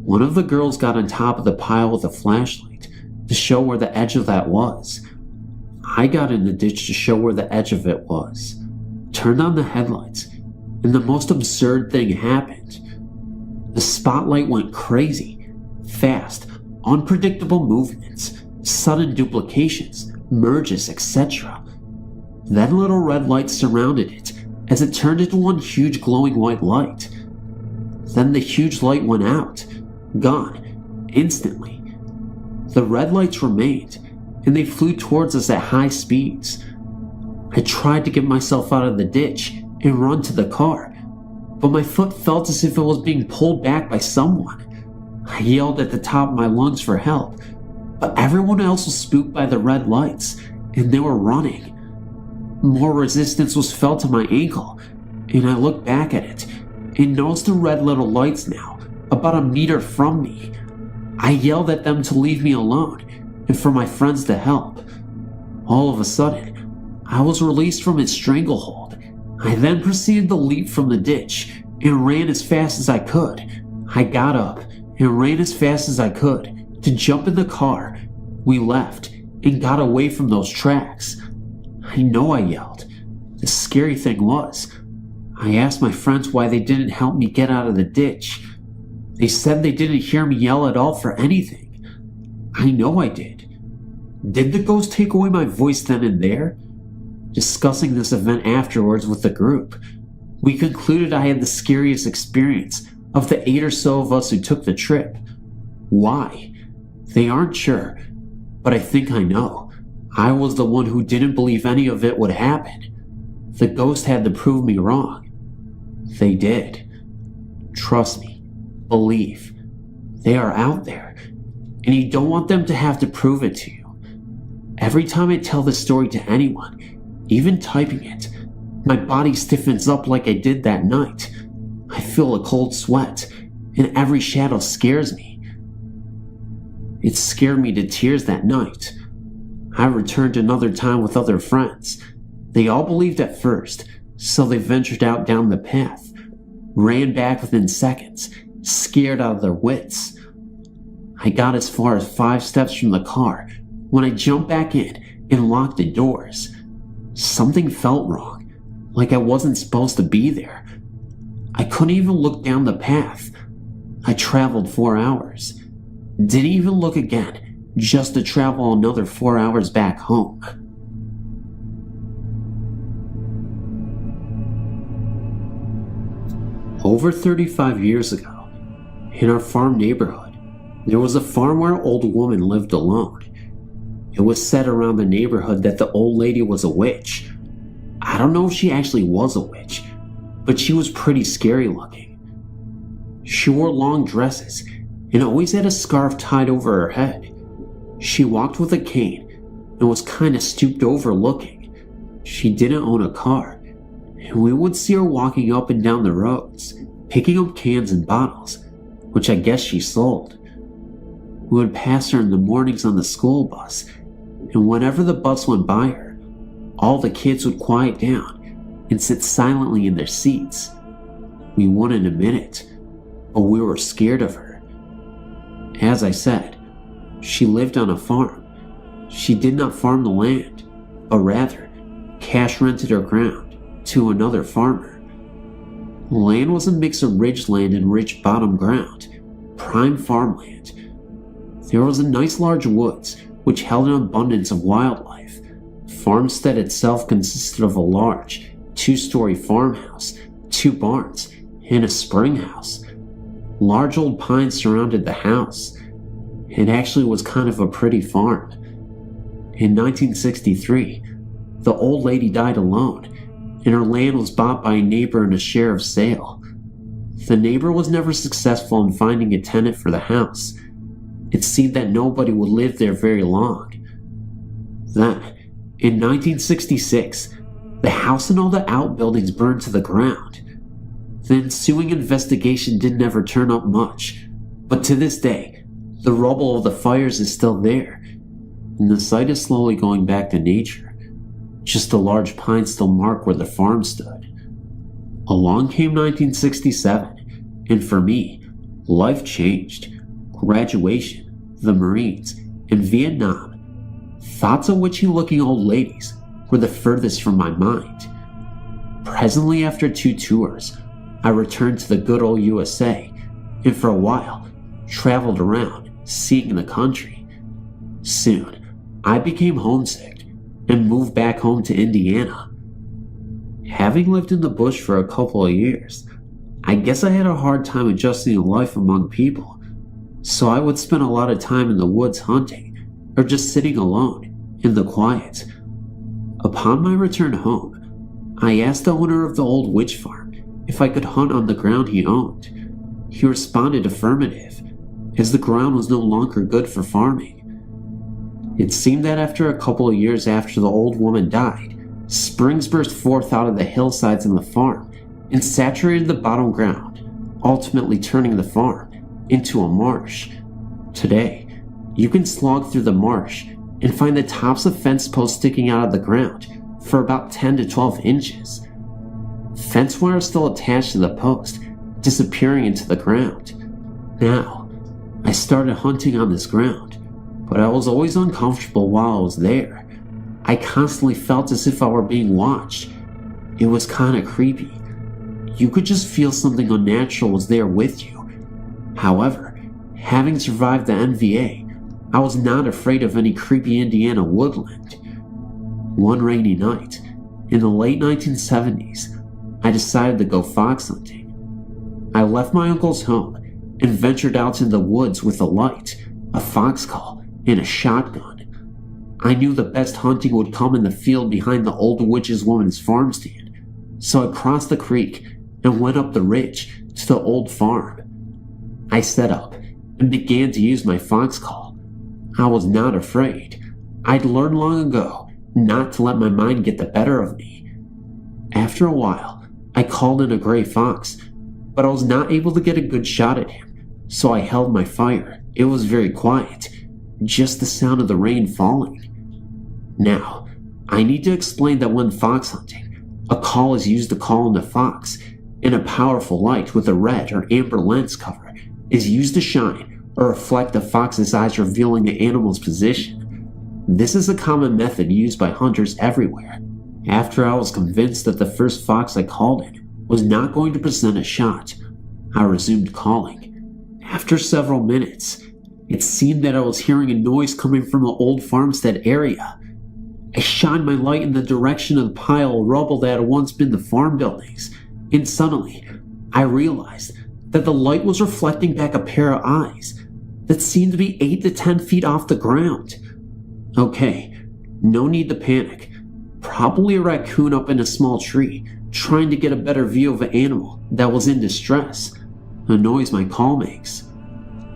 One of the girls got on top of the pile with a flashlight to show where the edge of that was. I got in the ditch to show where the edge of it was, turned on the headlights, and the most absurd thing happened. The spotlight went crazy, fast, unpredictable movements, sudden duplications, merges, etc. Then little red lights surrounded it as it turned into one huge glowing white light. Then the huge light went out, gone, instantly. The red lights remained, and they flew towards us at high speeds. I tried to get myself out of the ditch and run to the car, but my foot felt as if it was being pulled back by someone. I yelled at the top of my lungs for help, but everyone else was spooked by the red lights, and they were running. More resistance was felt to my ankle, and I looked back at it and noticed the red little lights now, about a meter from me. I yelled at them to leave me alone and for my friends to help. All of a sudden, I was released from its stranglehold. I then proceeded to leap from the ditch and ran as fast as I could. I got up and ran as fast as I could to jump in the car. We left and got away from those tracks. I know I yelled. The scary thing was, I asked my friends why they didn't help me get out of the ditch. They said they didn't hear me yell at all for anything. I know I did. Did the ghost take away my voice then and there? Discussing this event afterwards with the group, we concluded I had the scariest experience of the 8 or so of us who took the trip. Why? They aren't sure, but I think I know. I was the one who didn't believe any of it would happen. The ghost had to prove me wrong. They did. Trust me. Believe. They are out there, and you don't want them to have to prove it to you. Every time I tell this story to anyone, even typing it, my body stiffens up like I did that night. I feel a cold sweat, and every shadow scares me. It scared me to tears that night. I returned another time with other friends. They all believed at first, so they ventured out down the path, ran back within seconds, scared out of their wits. I got as far as 5 steps from the car when I jumped back in and locked the doors. Something felt wrong, like I wasn't supposed to be there. I couldn't even look down the path. I traveled 4 hours. Didn't even look again, just to travel another 4 hours back home. Over 35 years ago, in our farm neighborhood, there was a farm where an old woman lived alone. It was said around the neighborhood that the old lady was a witch. I don't know if she actually was a witch, but she was pretty scary looking. She wore long dresses and always had a scarf tied over her head. She walked with a cane and was kind of stooped over looking. She didn't own a car, and we would see her walking up and down the roads, picking up cans and bottles, which I guess she sold. We would pass her in the mornings on the school bus, and whenever the bus went by her, all the kids would quiet down and sit silently in their seats. We wouldn't admit it, but we were scared of her. As I said, she lived on a farm. She did not farm the land, but rather cash rented her ground to another farmer. The land was a mix of ridgeland and rich bottom ground, prime farmland. There was a nice large woods which held an abundance of wildlife. The farmstead itself consisted of a large 2-story farmhouse, 2 barns, and a spring house. Large old pines surrounded the house. It actually was kind of a pretty farm. In 1963, the old lady died alone, and her land was bought by a neighbor in a share of sale. The neighbor was never successful in finding a tenant for the house, It seemed that nobody would live there very long. Then, in 1966, the house and all the outbuildings burned to the ground. The ensuing investigation didn't ever turn up much, but to this day, the rubble of the fires is still there, and the site is slowly going back to nature. Just a large pine still mark where the farm stood. Along came 1967, and for me, life changed. Graduation, the Marines, and Vietnam. Thoughts of witchy-looking old ladies were the furthest from my mind. Presently, after 2 tours, I returned to the good old USA, and for a while, traveled around, seeing the country. Soon, I became homesick, and moved back home to Indiana. Having lived in the bush for a couple of years, I guess I had a hard time adjusting to life among people, so I would spend a lot of time in the woods hunting, or just sitting alone, in the quiet. Upon my return home, I asked the owner of the old witch farm if I could hunt on the ground he owned. He responded affirmative, as the ground was no longer good for farming. It seemed that after a couple of years after the old woman died, springs burst forth out of the hillsides on the farm and saturated the bottom ground, ultimately turning the farm into a marsh. Today, you can slog through the marsh and find the tops of fence posts sticking out of the ground for about 10 to 12 inches. Fence wire is still attached to the post, disappearing into the ground. Now, I started hunting on this ground, but I was always uncomfortable while I was there. I constantly felt as if I were being watched. It was kinda creepy. You could just feel something unnatural was there with you. However, having survived the NVA, I was not afraid of any creepy Indiana woodland. One rainy night, in the late 1970s, I decided to go fox hunting. I left my uncle's home and ventured out in the woods with a light, a fox call, and a shotgun. I knew the best hunting would come in the field behind the old witch's woman's farm stand, so I crossed the creek and went up the ridge to the old farm. I set up and began to use my fox call. I was not afraid. I'd learned long ago not to let my mind get the better of me. After a while, I called in a gray fox, but I was not able to get a good shot at him, so I held my fire. It was very quiet, just the sound of the rain falling. Now, I need to explain that when fox hunting, a call is used to call in a fox, and a powerful light with a red or amber lens cover is used to shine or reflect the fox's eyes, revealing the animal's position. This is a common method used by hunters everywhere. After I was convinced that the first fox I called in was not going to present a shot, I resumed calling. After several minutes, it seemed that I was hearing a noise coming from the old farmstead area. I shined my light in the direction of the pile of rubble that had once been the farm buildings, and suddenly, I realized that the light was reflecting back a pair of eyes that seemed to be 8 to 10 feet off the ground. Okay, no need to panic. Probably a raccoon up in a small tree, trying to get a better view of an animal that was in distress, a noise my call makes.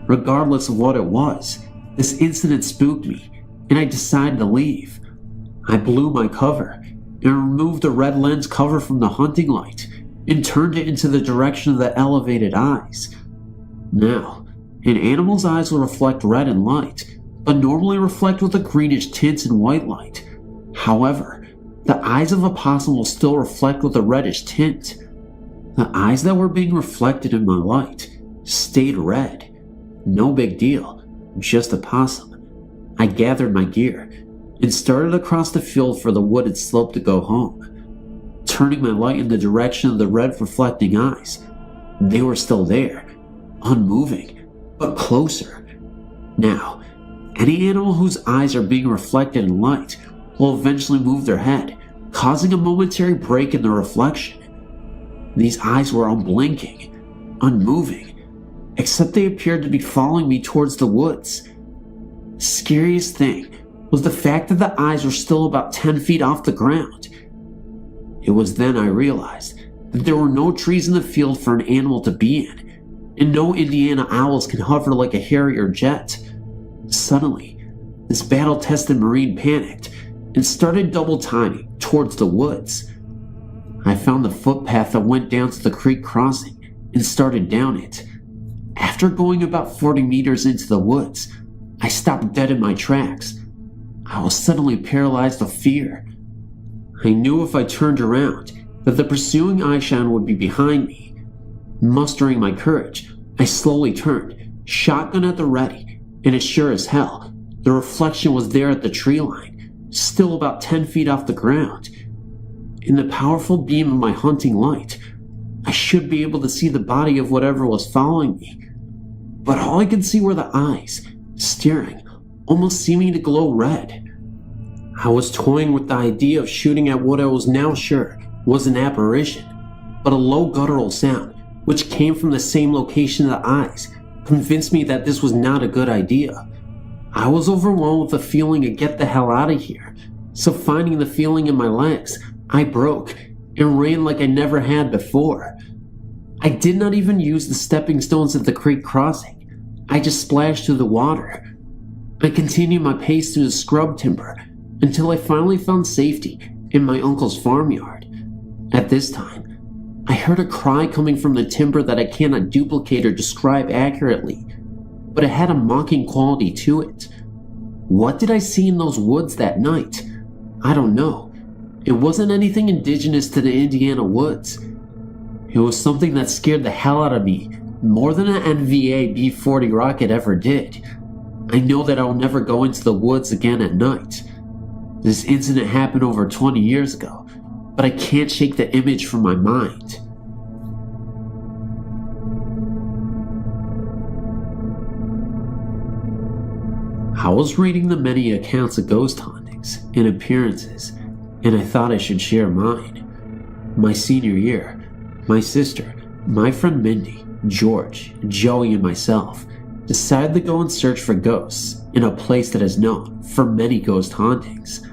Regardless of what it was, this incident spooked me, and I decided to leave. I blew my cover and removed the red lens cover from the hunting light and turned it into the direction of the elevated eyes. Now, an animal's eyes will reflect red in light, but normally reflect with a greenish tint in white light. However, the eyes of a possum will still reflect with a reddish tint. The eyes that were being reflected in my light stayed red. No big deal, just a possum. I gathered my gear and started across the field for the wooded slope to go home. Turning my light in the direction of the red reflecting eyes, they were still there, unmoving, but closer. Now, any animal whose eyes are being reflected in light will eventually move their head, causing a momentary break in the reflection. These eyes were unblinking, unmoving, except they appeared to be following me towards the woods. The scariest thing was the fact that the eyes were still about 10 feet off the ground. It was then I realized that there were no trees in the field for an animal to be in, and no Indiana owls can hover like a Harrier jet. Suddenly, this battle-tested Marine panicked and started double-timing towards the woods. I found the footpath that went down to the creek crossing and started down it. After going about 40 meters into the woods, I stopped dead in my tracks. I was suddenly paralyzed with fear. I knew if I turned around that the pursuing eyeshine would be behind me. Mustering my courage, I slowly turned, shotgun at the ready, and as sure as hell, the reflection was there at the tree line, still about 10 feet off the ground. In the powerful beam of my hunting light, I should be able to see the body of whatever was following me, but all I could see were the eyes, staring, almost seeming to glow red. I was toying with the idea of shooting at what I was now sure was an apparition, but a low guttural sound, which came from the same location of the eyes, convinced me that this was not a good idea. I was overwhelmed with the feeling to get the hell out of here, so finding the feeling in my legs, I broke and ran like I never had before. I did not even use the stepping stones at the creek crossing. I just splashed through the water. I continued my pace through the scrub timber until I finally found safety in my uncle's farmyard. At this time, I heard a cry coming from the timber that I cannot duplicate or describe accurately, but it had a mocking quality to it. What did I see in those woods that night? I don't know. It wasn't anything indigenous to the Indiana woods. It was something that scared the hell out of me more than an NVA B-40 rocket ever did. I know that I'll never go into the woods again at night. This incident happened over 20 years ago, but I can't shake the image from my mind. I was reading the many accounts of ghost hauntings and appearances, and I thought I should share mine. My senior year, my sister, my friend Mindy, George, Joey, and myself decided to go and search for ghosts in a place that is known for many ghost hauntings.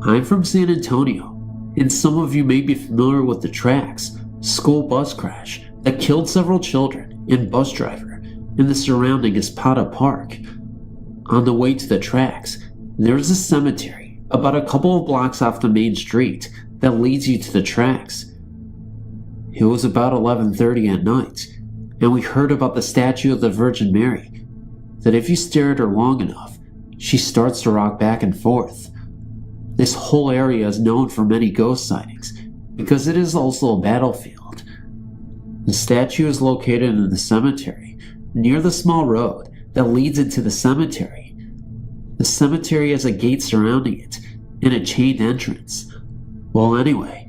I'm from San Antonio, and some of you may be familiar with the Tracks school bus crash that killed several children and bus driver in the surrounding Espada Park. On the way to the Tracks, there is a cemetery about a couple of blocks off the main street that leads you to the Tracks. It was about 11:30 at night, and we heard about the statue of the Virgin Mary, that if you stare at her long enough, she starts to rock back and forth. This whole area is known for many ghost sightings because it is also a battlefield. The statue is located in the cemetery, near the small road that leads into the cemetery. The cemetery has a gate surrounding it and a chained entrance. Well, anyway,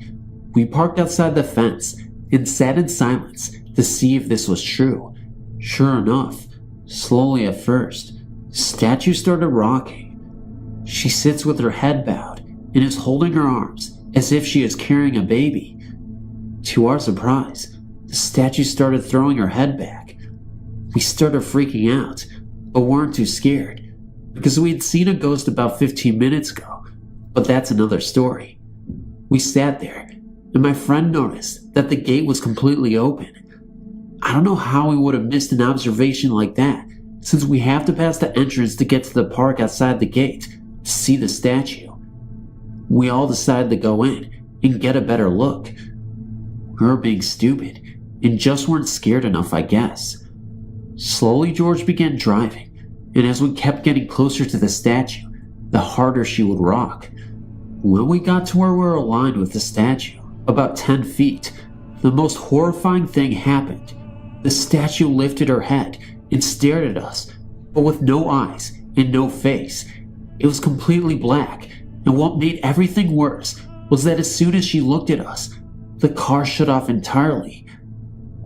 we parked outside the fence and sat in silence to see if this was true. Sure enough, slowly at first, the statue started rocking. She sits with her head bowed and is holding her arms as if she is carrying a baby. To our surprise, the statue started throwing her head back. We started freaking out, but weren't too scared, because we had seen a ghost about 15 minutes ago, but that's another story. We sat there, and my friend noticed that the gate was completely open. I don't know how we would have missed an observation like that, since we have to pass the entrance to get to the park outside the gate to see the statue. We all decided to go in and get a better look. We were being stupid and just weren't scared enough, I guess. Slowly, George began driving, and as we kept getting closer to the statue, the harder she would rock. When we got to where we were aligned with the statue, about 10 feet, the most horrifying thing happened. The statue lifted her head and stared at us, but with no eyes and no face. It was completely black, and what made everything worse was that as soon as she looked at us, the car shut off entirely.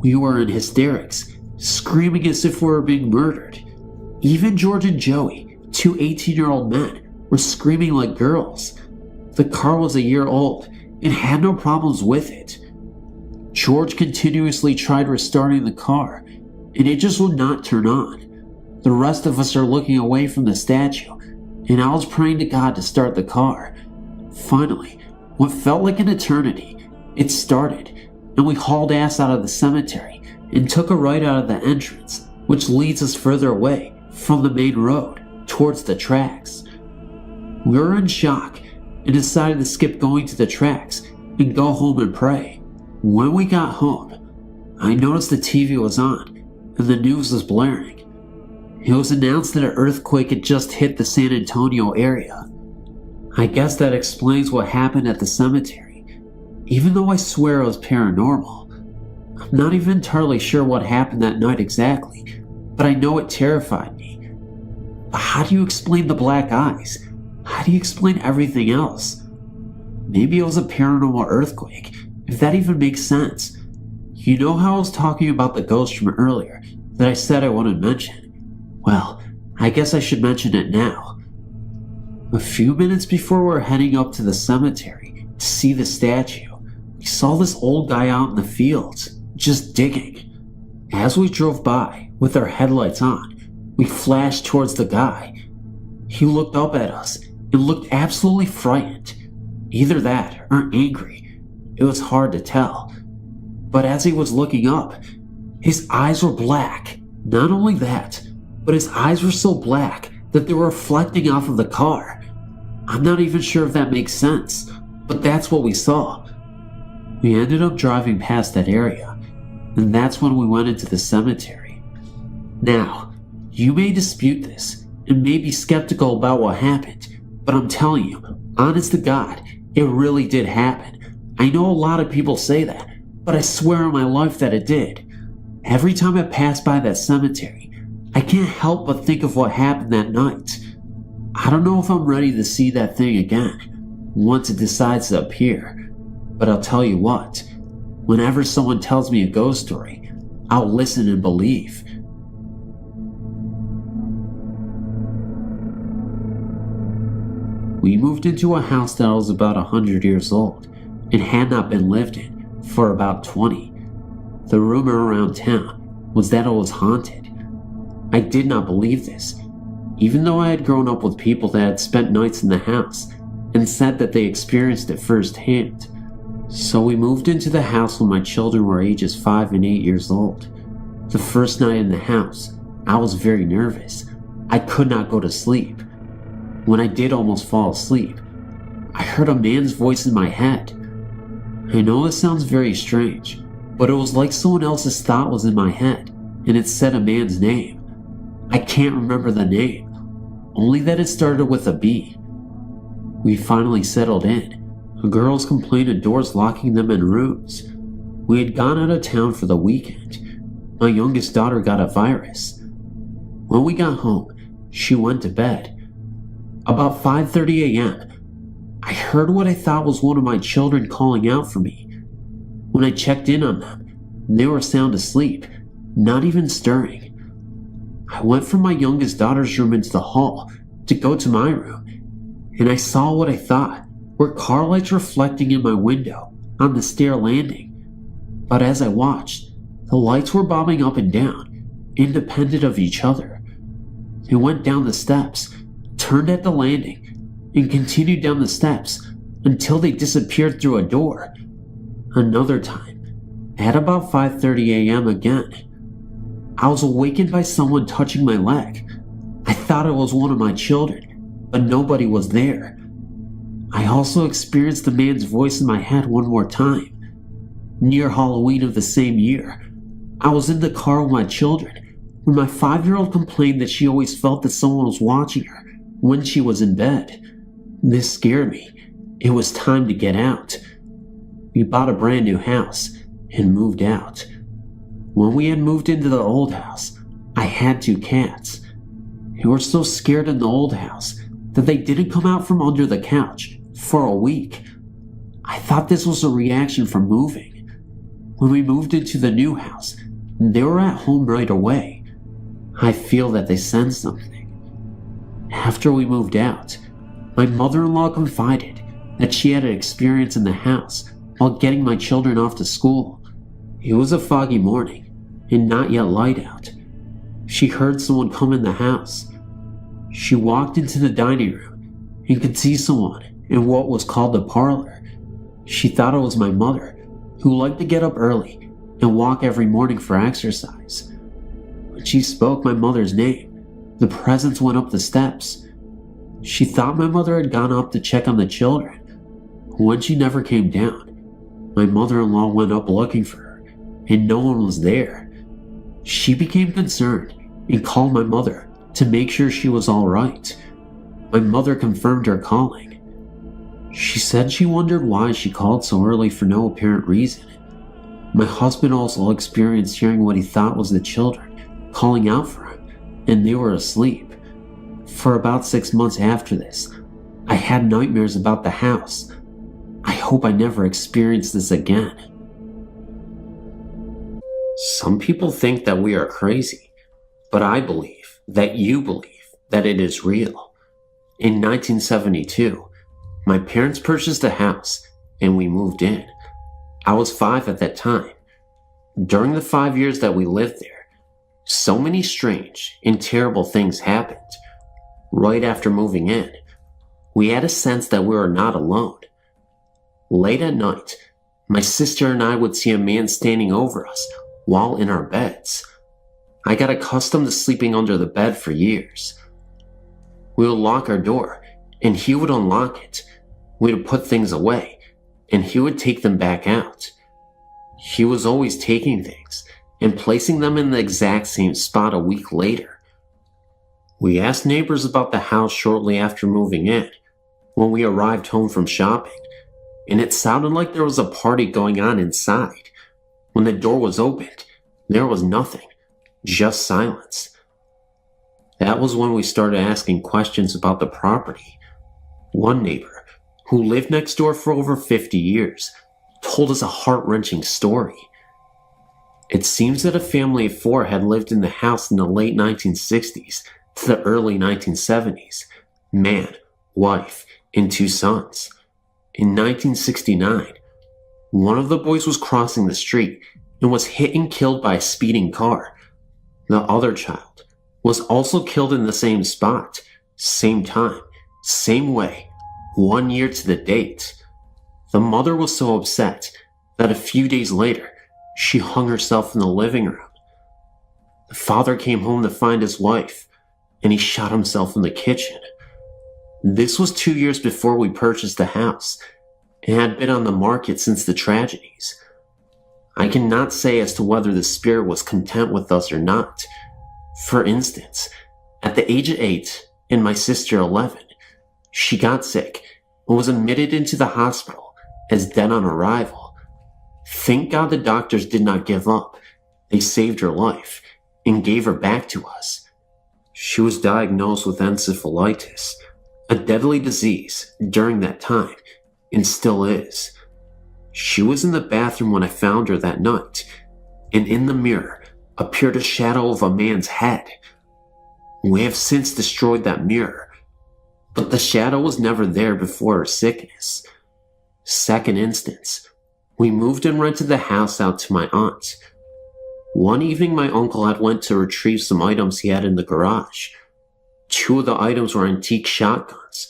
We were in hysterics, screaming as if we were being murdered. Even George and Joey, two 18-year-old men, were screaming like girls. The car was a year old and had no problems with it. George continuously tried restarting the car, and it just would not turn on. The rest of us are looking away from the statue, and I was praying to God to start the car. Finally, what felt like an eternity, it started, and we hauled ass out of the cemetery and took a right out of the entrance, which leads us further away from the main road. towards the tracks. We were in shock and decided to skip going to the tracks and go home and pray. When we got home, I noticed the TV was on and the news was blaring. It was announced that an earthquake had just hit the San Antonio area. I guess that explains what happened at the cemetery. Even though I swear it was paranormal, I'm not even entirely sure what happened that night exactly, but I know it terrified me. But how do you explain the black eyes? How do you explain everything else? Maybe it was a paranormal earthquake, if that even makes sense. You know how I was talking about the ghost from earlier that I said I wouldn't mention? Well, I guess I should mention it now. A few minutes before we were heading up to the cemetery to see the statue, we saw this old guy out in the fields, just digging. As we drove by, with our headlights on, we flashed towards the guy. He looked up at us and looked absolutely frightened. Either that or angry. It was hard to tell. But as he was looking up, his eyes were black. Not only that, but his eyes were so black that they were reflecting off of the car. I'm not even sure if that makes sense, but that's what we saw. We ended up driving past that area, and that's when we went into the cemetery. Now, you may dispute this and may be skeptical about what happened, but I'm telling you, honest to God, it really did happen. I know a lot of people say that, but I swear on my life that it did. Every time I pass by that cemetery, I can't help but think of what happened that night. I don't know if I'm ready to see that thing again, once it decides to appear. But I'll tell you what, whenever someone tells me a ghost story, I'll listen and believe. We moved into a house that was about 100 years old and had not been lived in for about 20. The rumor around town was that it was haunted. I did not believe this, even though I had grown up with people that had spent nights in the house and said that they experienced it firsthand. So we moved into the house when my children were ages 5 and 8 years old. The first night in the house, I was very nervous. I could not go to sleep. When I did almost fall asleep, I heard a man's voice in my head. I know this sounds very strange, but it was like someone else's thought was in my head, and it said a man's name. I can't remember the name, only that it started with a B. We finally settled in. The girls complained of doors locking them in rooms. We had gone out of town for the weekend. My youngest daughter got a virus. When we got home, she went to bed. About 5:30 a.m., I heard what I thought was one of my children calling out for me. When I checked in on them, they were sound asleep, not even stirring. I went from my youngest daughter's room into the hall to go to my room, and I saw what I thought were car lights reflecting in my window on the stair landing. But as I watched, the lights were bobbing up and down, independent of each other. They went down the steps, turned at the landing, and continued down the steps until they disappeared through a door. Another time, at about 5:30 a.m. again, I was awakened by someone touching my leg. I thought it was one of my children, but nobody was there. I also experienced the man's voice in my head one more time. Near Halloween of the same year, I was in the car with my children when my 5-year-old complained that she always felt that someone was watching her when she was in bed. This scared me. It was time to get out. We bought a brand new house and moved out. When we had moved into the old house, I had 2 cats. They were so scared in the old house that they didn't come out from under the couch for a week. I thought this was a reaction from moving. When we moved into the new house, they were at home right away. I feel that they sensed something. After we moved out, my mother-in-law confided that she had an experience in the house while getting my children off to school. It was a foggy morning and not yet light out. She heard someone come in the house. She walked into the dining room and could see someone in what was called the parlor. She thought it was my mother, who liked to get up early and walk every morning for exercise. When she spoke my mother's name, The presence went up the steps. She thought my mother had gone up to check on the children. When she never came down, my mother-in-law went up looking for her, and no one was there. She became concerned and called my mother to make sure she was all right. My mother confirmed her calling. She said she wondered why she called so early for no apparent reason. My husband also experienced hearing what he thought was the children calling out for him, and they were asleep. For about 6 months after this, I had nightmares about the house. I hope I never experience this again. Some people think that we are crazy, but I believe that you believe that it is real. In 1972, my parents purchased a house and we moved in. I was 5 at that time. During the 5 years that we lived there, so many strange and terrible things happened. Right after moving in, we had a sense that we were not alone. Late at night, my sister and I would see a man standing over us while in our beds. I got accustomed to sleeping under the bed for years. We would lock our door, and he would unlock it. We would put things away, and he would take them back out. He was always taking things and placing them in the exact same spot a week later. We asked neighbors about the house shortly after moving in, when we arrived home from shopping, and it sounded like there was a party going on inside. When the door was opened, there was nothing, just silence. That was when we started asking questions about the property. One neighbor, who lived next door for over 50 years, told us a heart-wrenching story. It seems that a family of 4 had lived in the house in the late 1960s to the early 1970s. Man, wife, and 2 sons. In 1969, one of the boys was crossing the street and was hit and killed by a speeding car. The other child was also killed in the same spot, same time, same way, 1 year to the date. The mother was so upset that a few days later, she hung herself in the living room. The father came home to find his wife, and he shot himself in the kitchen. This was 2 years before we purchased the house, and had been on the market since the tragedies. I cannot say as to whether the spirit was content with us or not. For instance, at the age of 8 and my sister 11, she got sick and was admitted into the hospital as dead on arrival. Thank God the doctors did not give up. They saved her life and gave her back to us. She was diagnosed with encephalitis, a deadly disease during that time, and still is. She was in the bathroom when I found her that night, and in the mirror appeared a shadow of a man's head. We have since destroyed that mirror, but the shadow was never there before her sickness. Second instance, we moved and rented the house out to my aunt. One evening my uncle had went to retrieve some items he had in the garage. 2 of the items were antique shotguns.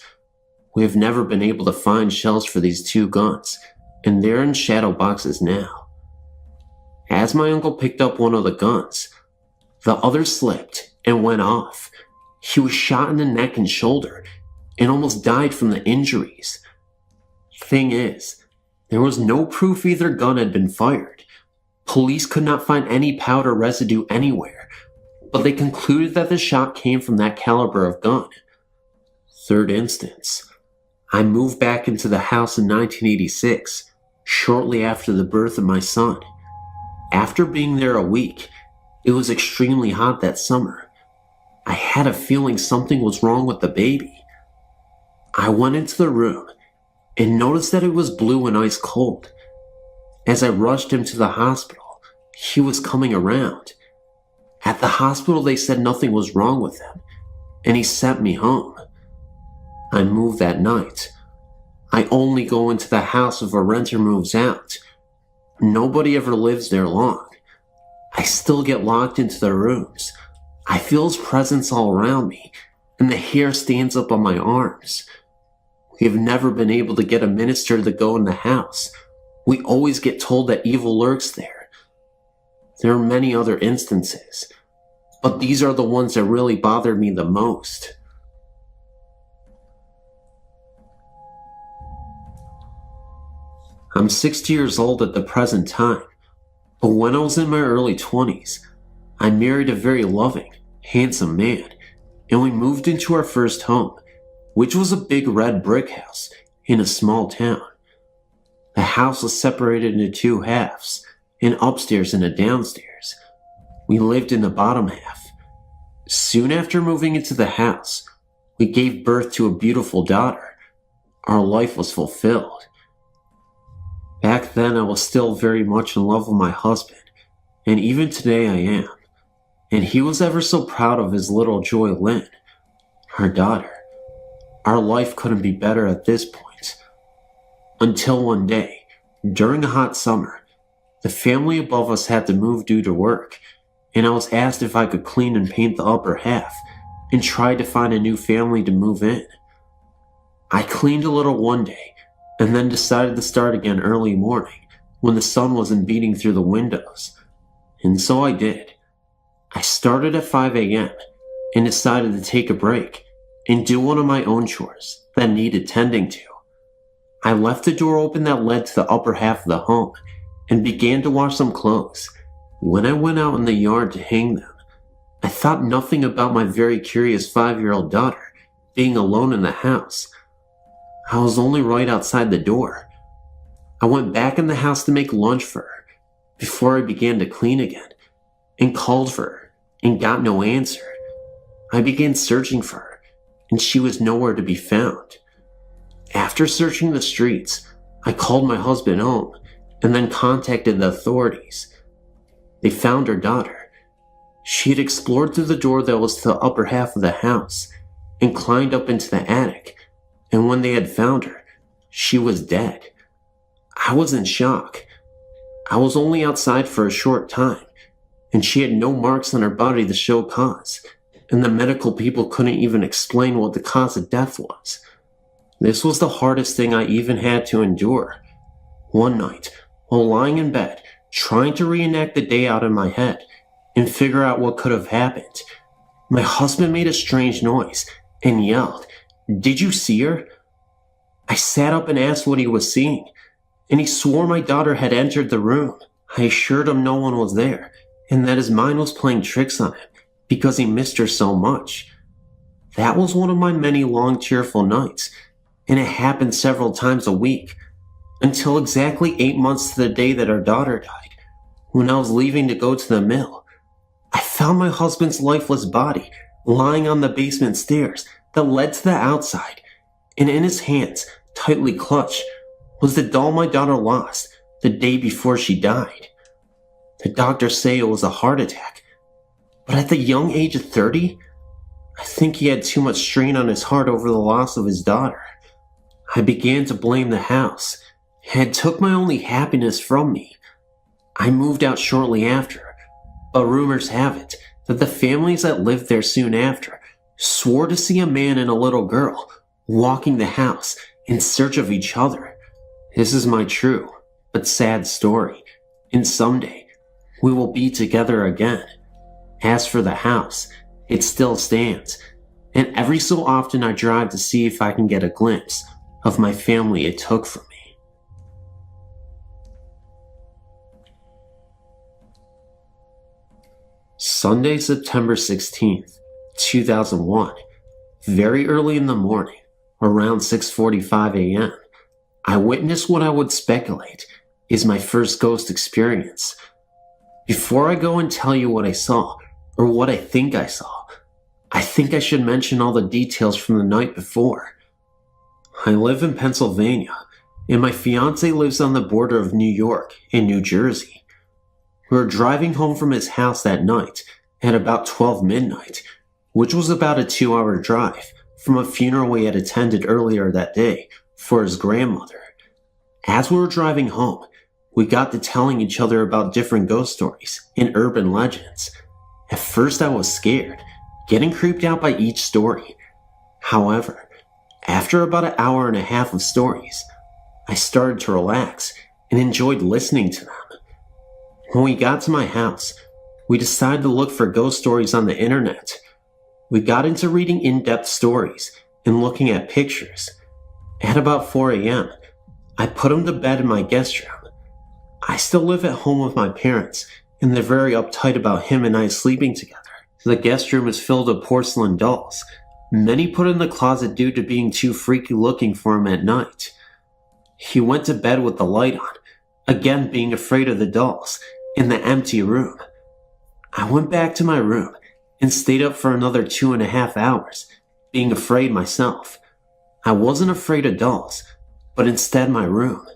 We have never been able to find shells for these 2 guns, and they're in shadow boxes now. As my uncle picked up one of the guns, the other slipped and went off. He was shot in the neck and shoulder and almost died from the injuries. Thing is, there was no proof either gun had been fired. Police could not find any powder residue anywhere, but they concluded that the shot came from that caliber of gun. Third instance, I moved back into the house in 1986, shortly after the birth of my son. After being there a week, it was extremely hot that summer. I had a feeling something was wrong with the baby. I went into the room and noticed that it was blue and ice cold. As I rushed him to the hospital, he was coming around. At the hospital, they said nothing was wrong with him, and he sent me home. I moved that night. I only go into the house if a renter moves out. Nobody ever lives there long. I still get locked into the rooms. I feel his presence all around me, and the hair stands up on my arms. We have never been able to get a minister to go in the house. We always get told that evil lurks there. There are many other instances, but these are the ones that really bothered me the most. I'm 60 years old at the present time, but when I was in my early 20s, I married a very loving, handsome man, and we moved into our first home, which was a big red brick house in a small town. The house was separated into two halves, an upstairs and a downstairs. We lived in the bottom half. Soon after moving into the house, we gave birth to a beautiful daughter. Our life was fulfilled. Back then, I was still very much in love with my husband, and even today I am. And he was ever so proud of his little Joy Lynn, our daughter. Our life couldn't be better at this point. Until one day, during a hot summer, the family above us had to move due to work, and I was asked if I could clean and paint the upper half and tried to find a new family to move in. I cleaned a little one day and then decided to start again early morning when the sun wasn't beating through the windows. And so I did. I started at 5 a.m. and decided to take a break and do one of my own chores that needed tending to. I left the door open that led to the upper half of the home and began to wash some clothes. When I went out in the yard to hang them, I thought nothing about my very curious 5-year-old daughter being alone in the house. I was only right outside the door. I went back in the house to make lunch for her before I began to clean again and called for her and got no answer. I began searching for her and she was nowhere to be found. After searching the streets, I called my husband home and then contacted the authorities. They found her daughter. She had explored through the door that was to the upper half of the house and climbed up into the attic. And when they had found her, she was dead. I was in shock. I was only outside for a short time, and she had no marks on her body to show cause, and the medical people couldn't even explain what the cause of death was. This was the hardest thing I even had to endure. One night, while lying in bed, trying to reenact the day out in my head and figure out what could have happened, my husband made a strange noise and yelled, "Did you see her?" I sat up and asked what he was seeing, and he swore my daughter had entered the room. I assured him no one was there, and that his mind was playing tricks on him because he missed her so much. That was one of my many long tearful nights, and it happened several times a week, until exactly 8 months to the day that our daughter died. When I was leaving to go to the mill, I found my husband's lifeless body lying on the basement stairs that led to the outside, and in his hands, tightly clutched, was the doll my daughter lost the day before she died. The doctors say it was a heart attack, but at the young age of 30, I think he had too much strain on his heart over the loss of his daughter. I began to blame the house, and it took my only happiness from me. I moved out shortly after, but rumors have it that the families that lived there soon after swore to see a man and a little girl walking the house in search of each other. This is my true but sad story, and someday we will be together again. As for the house, it still stands, and every so often I drive to see if I can get a glimpse of my family it took from me. Sunday, September 16th, 2001. Very early in the morning, around 6:45 a.m., I witnessed what I would speculate is my first ghost experience. Before I go and tell you what I saw, or what I think I think I should mention all the details from the night before. I live in Pennsylvania, and my fiancé lives on the border of New York and New Jersey. We were driving home from his house that night at about 12 midnight, which was about a 2-hour drive from a funeral we had attended earlier that day for his grandmother. As we were driving home, we got to telling each other about different ghost stories and urban legends. At first I was scared, getting creeped out by each story. However, after about an hour and a half of stories, I started to relax and enjoyed listening to them. When we got to my house, we decided to look for ghost stories on the internet. We got into reading in-depth stories and looking at pictures. At about 4 a.m., I put him to bed in my guest room. I still live at home with my parents, and they're very uptight about him and I sleeping together. The guest room is filled with porcelain dolls, many put in the closet due to being too freaky looking for him at night. He went to bed with the light on, again being afraid of the dolls, in the empty room. I went back to my room and stayed up for another 2.5 hours, being afraid myself. I wasn't afraid of dolls, but instead my room.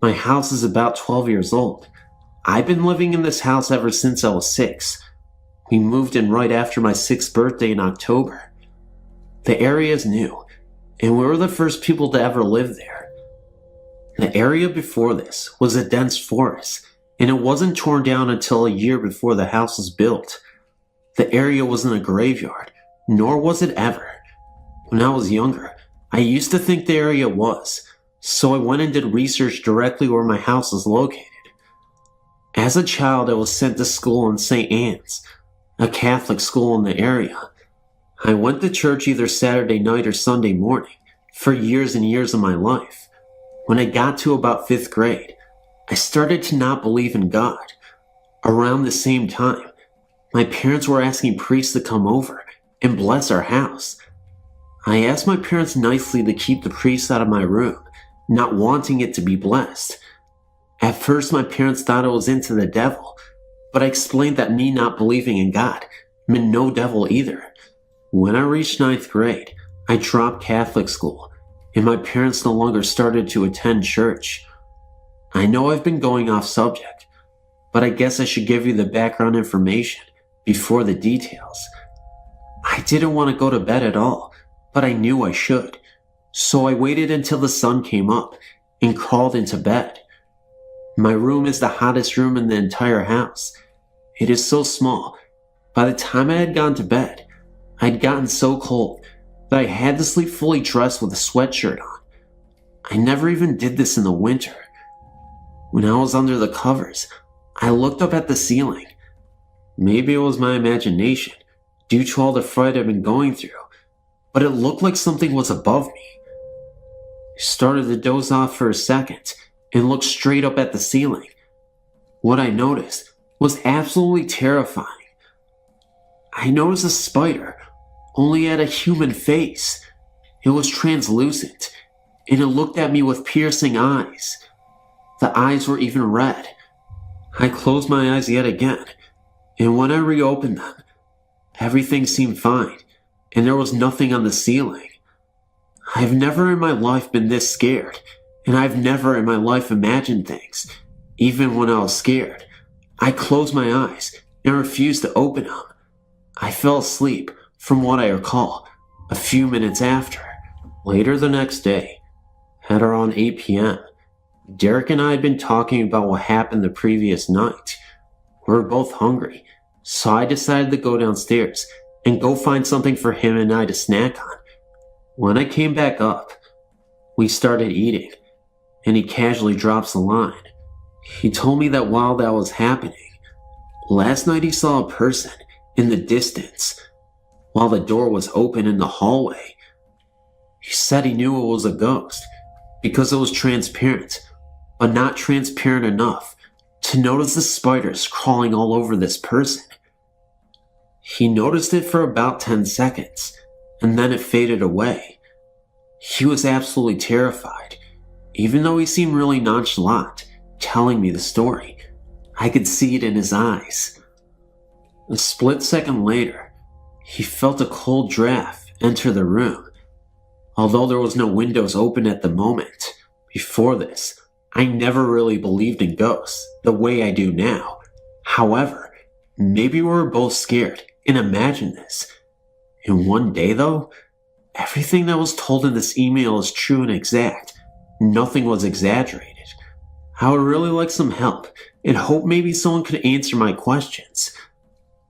My house is about 12 years old. I've been living in this house ever since I was 6. We moved in right after my 6th birthday in October. The area is new, and we were the first people to ever live there. The area before this was a dense forest, and it wasn't torn down until a year before the house was built. The area wasn't a graveyard, nor was it ever. When I was younger, I used to think the area was, so I went and did research directly where my house was located. As a child, I was sent to school in St. Anne's, a Catholic school in the area. I went to church either Saturday night or Sunday morning for years and years of my life. When I got to about 5th grade, I started to not believe in God. Around the same time, my parents were asking priests to come over and bless our house. I asked my parents nicely to keep the priests out of my room, not wanting it to be blessed. At first, my parents thought I was into the devil, but I explained that me not believing in God meant no devil either. When I reached 9th grade, I dropped Catholic school, and my parents no longer started to attend church. I know I've been going off subject, but I guess I should give you the background information before the details. I didn't want to go to bed at all, but I knew I should, so I waited until the sun came up and crawled into bed. My room is the hottest room in the entire house. It is so small. By the time I had gone to bed, I had gotten so cold that I had to sleep fully dressed with a sweatshirt on. I never even did this in the winter. When I was under the covers, I looked up at the ceiling. Maybe it was my imagination, due to all the fright I've been going through, but it looked like something was above me. I started to doze off for a second and looked straight up at the ceiling. What I noticed was absolutely terrifying. I noticed a spider, only had a human face. It was translucent, and it looked at me with piercing eyes. The eyes were even red. I closed my eyes yet again, and when I reopened them, everything seemed fine, and there was nothing on the ceiling. I've never in my life been this scared, and I've never in my life imagined things, even when I was scared. I closed my eyes and refused to open them. I fell asleep, from what I recall, a few minutes after. Later the next day, at around 8 p.m., Derek and I had been talking about what happened the previous night. We were both hungry, so I decided to go downstairs and go find something for him and I to snack on. When I came back up, we started eating, and he casually drops the line. He told me that while that was happening, last night he saw a person in the distance while the door was open in the hallway. He said he knew it was a ghost because it was transparent, but not transparent enough to notice the spiders crawling all over this person. He noticed it for about 10 seconds, and then it faded away. He was absolutely terrified, even though he seemed really nonchalant, telling me the story. I could see it in his eyes. A split second later, he felt a cold draft enter the room. Although there was no windows open at the moment, before this, I never really believed in ghosts the way I do now. However, maybe we were both scared and imagined this. And one day though, everything that was told in this email is true and exact. Nothing was exaggerated. I would really like some help and hope maybe someone could answer my questions.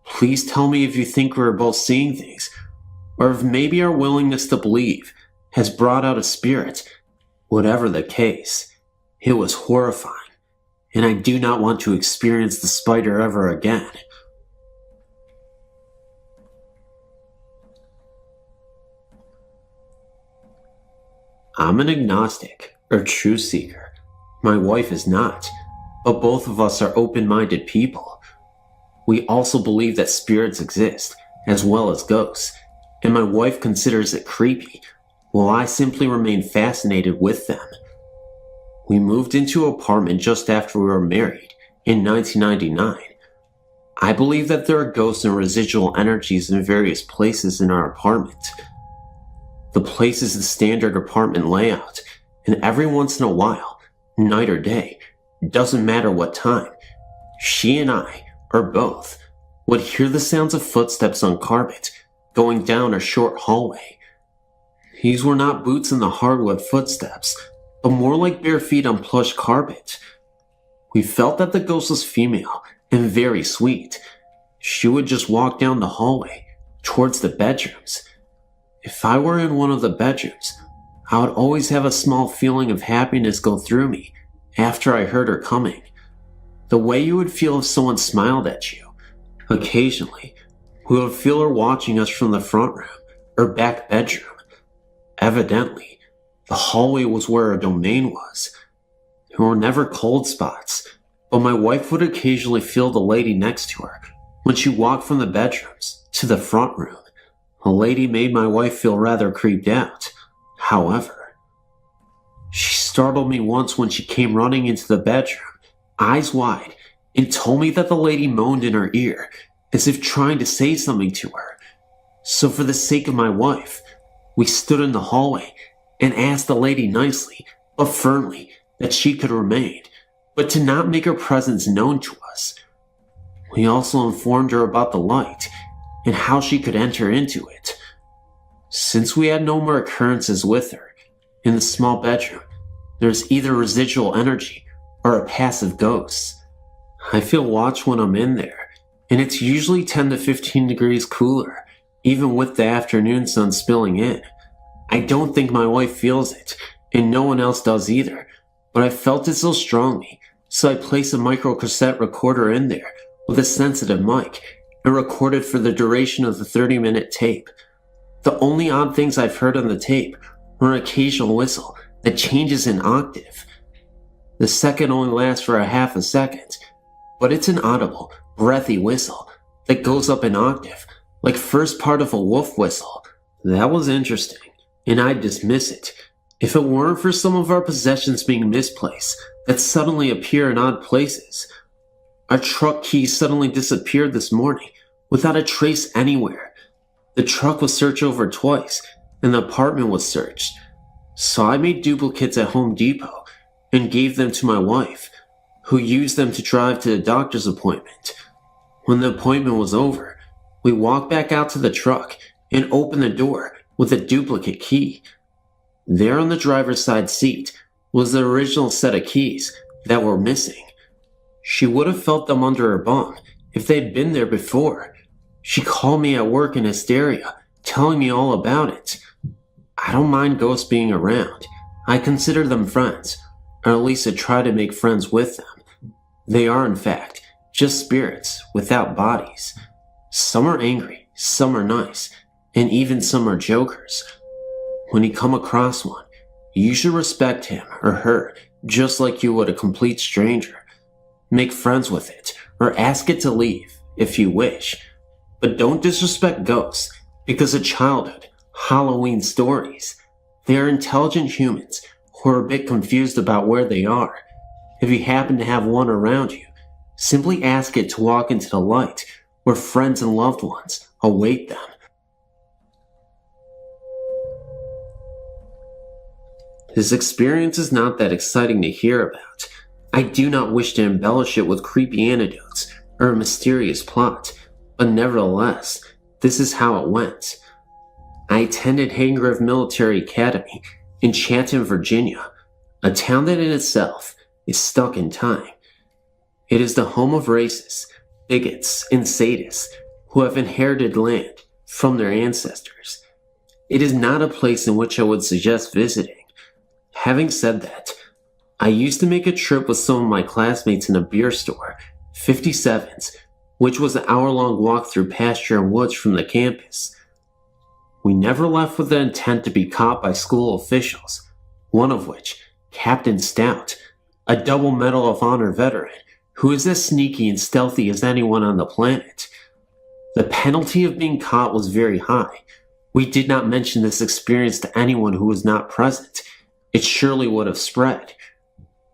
Please tell me if you think we're both seeing things, or if maybe our willingness to believe has brought out a spirit. Whatever the case, it was horrifying, and I do not want to experience the spider ever again. I'm an agnostic, or truth seeker. My wife is not, but both of us are open-minded people. We also believe that spirits exist, as well as ghosts, and my wife considers it creepy, while I simply remain fascinated with them. We moved into an apartment just after we were married, in 1999. I believe that there are ghosts and residual energies in various places in our apartment. The place is the standard apartment layout, and every once in a while, night or day, doesn't matter what time, she and I, or both, would hear the sounds of footsteps on carpet going down a short hallway. These were not boots in the hardwood footsteps, but more like bare feet on plush carpet. We felt that the ghost was female and very sweet. She would just walk down the hallway towards the bedrooms. If I were in one of the bedrooms, I would always have a small feeling of happiness go through me after I heard her coming. The way you would feel if someone smiled at you. Occasionally, we would feel her watching us from the front room or back bedroom. Evidently, the hallway was where her domain was. There were never cold spots, but my wife would occasionally feel the lady next to her when she walked from the bedrooms to the front room. The lady made my wife feel rather creeped out. However, she startled me once when she came running into the bedroom, eyes wide, and told me that the lady moaned in her ear, as if trying to say something to her. So for the sake of my wife, we stood in the hallway and asked the lady nicely, but firmly, that she could remain, but to not make her presence known to us. We also informed her about the light and how she could enter into it. Since we had no more occurrences with her, in the small bedroom, there's either residual energy or a passive ghost. I feel watched when I'm in there, and it's usually 10 to 15 degrees cooler, even with the afternoon sun spilling in. I don't think my wife feels it, and no one else does either, but I felt it so strongly, so I placed a microcassette recorder in there with a sensitive mic and recorded for the duration of the 30-minute tape. The only odd things I've heard on the tape are an occasional whistle that changes in octave. The second only lasts for a half a second, but it's an audible, breathy whistle that goes up an octave, like first part of a wolf whistle. That was interesting, and I'd dismiss it if it weren't for some of our possessions being misplaced that suddenly appear in odd places. Our truck keys suddenly disappeared this morning without a trace anywhere. The truck was searched over twice, and the apartment was searched. So I made duplicates at Home Depot and gave them to my wife, who used them to drive to the doctor's appointment. When the appointment was over, we walked back out to the truck and opened the door with a duplicate key. There on the driver's side seat was the original set of keys that were missing. She would have felt them under her bum if they'd been there before. She called me at work in hysteria, telling me all about it. I don't mind ghosts being around. I consider them friends, or at least I try to make friends with them. They are, in fact, just spirits without bodies. Some are angry, some are nice, and even some are jokers. When you come across one, you should respect him or her just like you would a complete stranger. Make friends with it, or ask it to leave if you wish. But don't disrespect ghosts because of childhood, Halloween stories. They are intelligent humans who are a bit confused about where they are. If you happen to have one around you, simply ask it to walk into the light where friends and loved ones await them. This experience is not that exciting to hear about. I do not wish to embellish it with creepy anecdotes or a mysterious plot, but nevertheless, this is how it went. I attended Hagengrove Military Academy in Chatham, Virginia, a town that in itself is stuck in time. It is the home of racists, bigots, and sadists who have inherited land from their ancestors. It is not a place in which I would suggest visiting. Having said that, I used to make a trip with some of my classmates in a beer store, 57's, which was an hour-long walk through pasture and woods from the campus. We never left with the intent to be caught by school officials, one of which, Captain Stout, a double Medal of Honor veteran, who is as sneaky and stealthy as anyone on the planet. The penalty of being caught was very high. We did not mention this experience to anyone who was not present. It surely would have spread.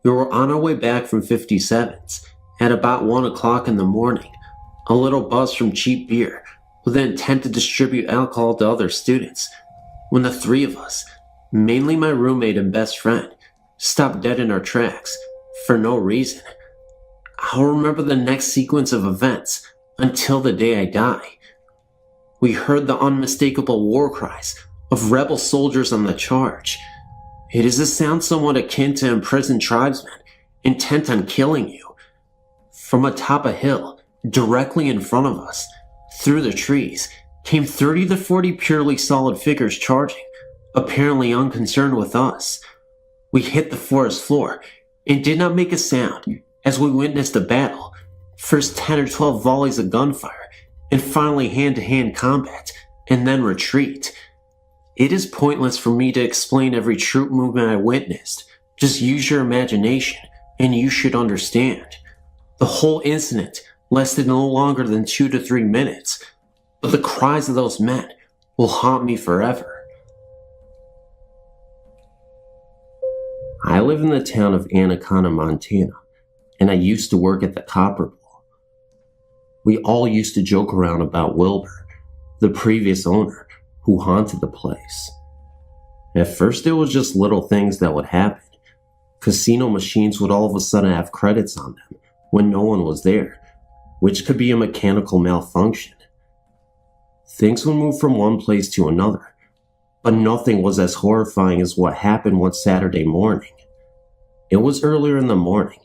We were on our way back from 57's at about 1 o'clock in the morning, a little buzz from cheap beer with the intent to distribute alcohol to other students, when the three of us, mainly my roommate and best friend, stopped dead in our tracks for no reason. I'll remember the next sequence of events until the day I die. We heard the unmistakable war cries of rebel soldiers on the charge. It is a sound somewhat akin to imprisoned tribesmen intent on killing you. From atop a hill, directly in front of us, through the trees, came 30 to 40 purely solid figures charging, apparently unconcerned with us. We hit the forest floor and did not make a sound as we witnessed a battle, first 10 or 12 volleys of gunfire, and finally hand-to-hand combat, and then retreat. It is pointless for me to explain every troop movement I witnessed. Just use your imagination, and you should understand. The whole incident lasted no longer than 2 to 3 minutes, but the cries of those men will haunt me forever. I live in the town of Anaconda, Montana, and I used to work at the Copper Bowl. We all used to joke around about Wilbur, the previous owner, who haunted the place. At first it was just little things that would happen. Casino machines would all of a sudden have credits on them when no one was there, which could be a mechanical malfunction. Things would move from one place to another, but nothing was as horrifying as what happened one Saturday morning. It was earlier in the morning,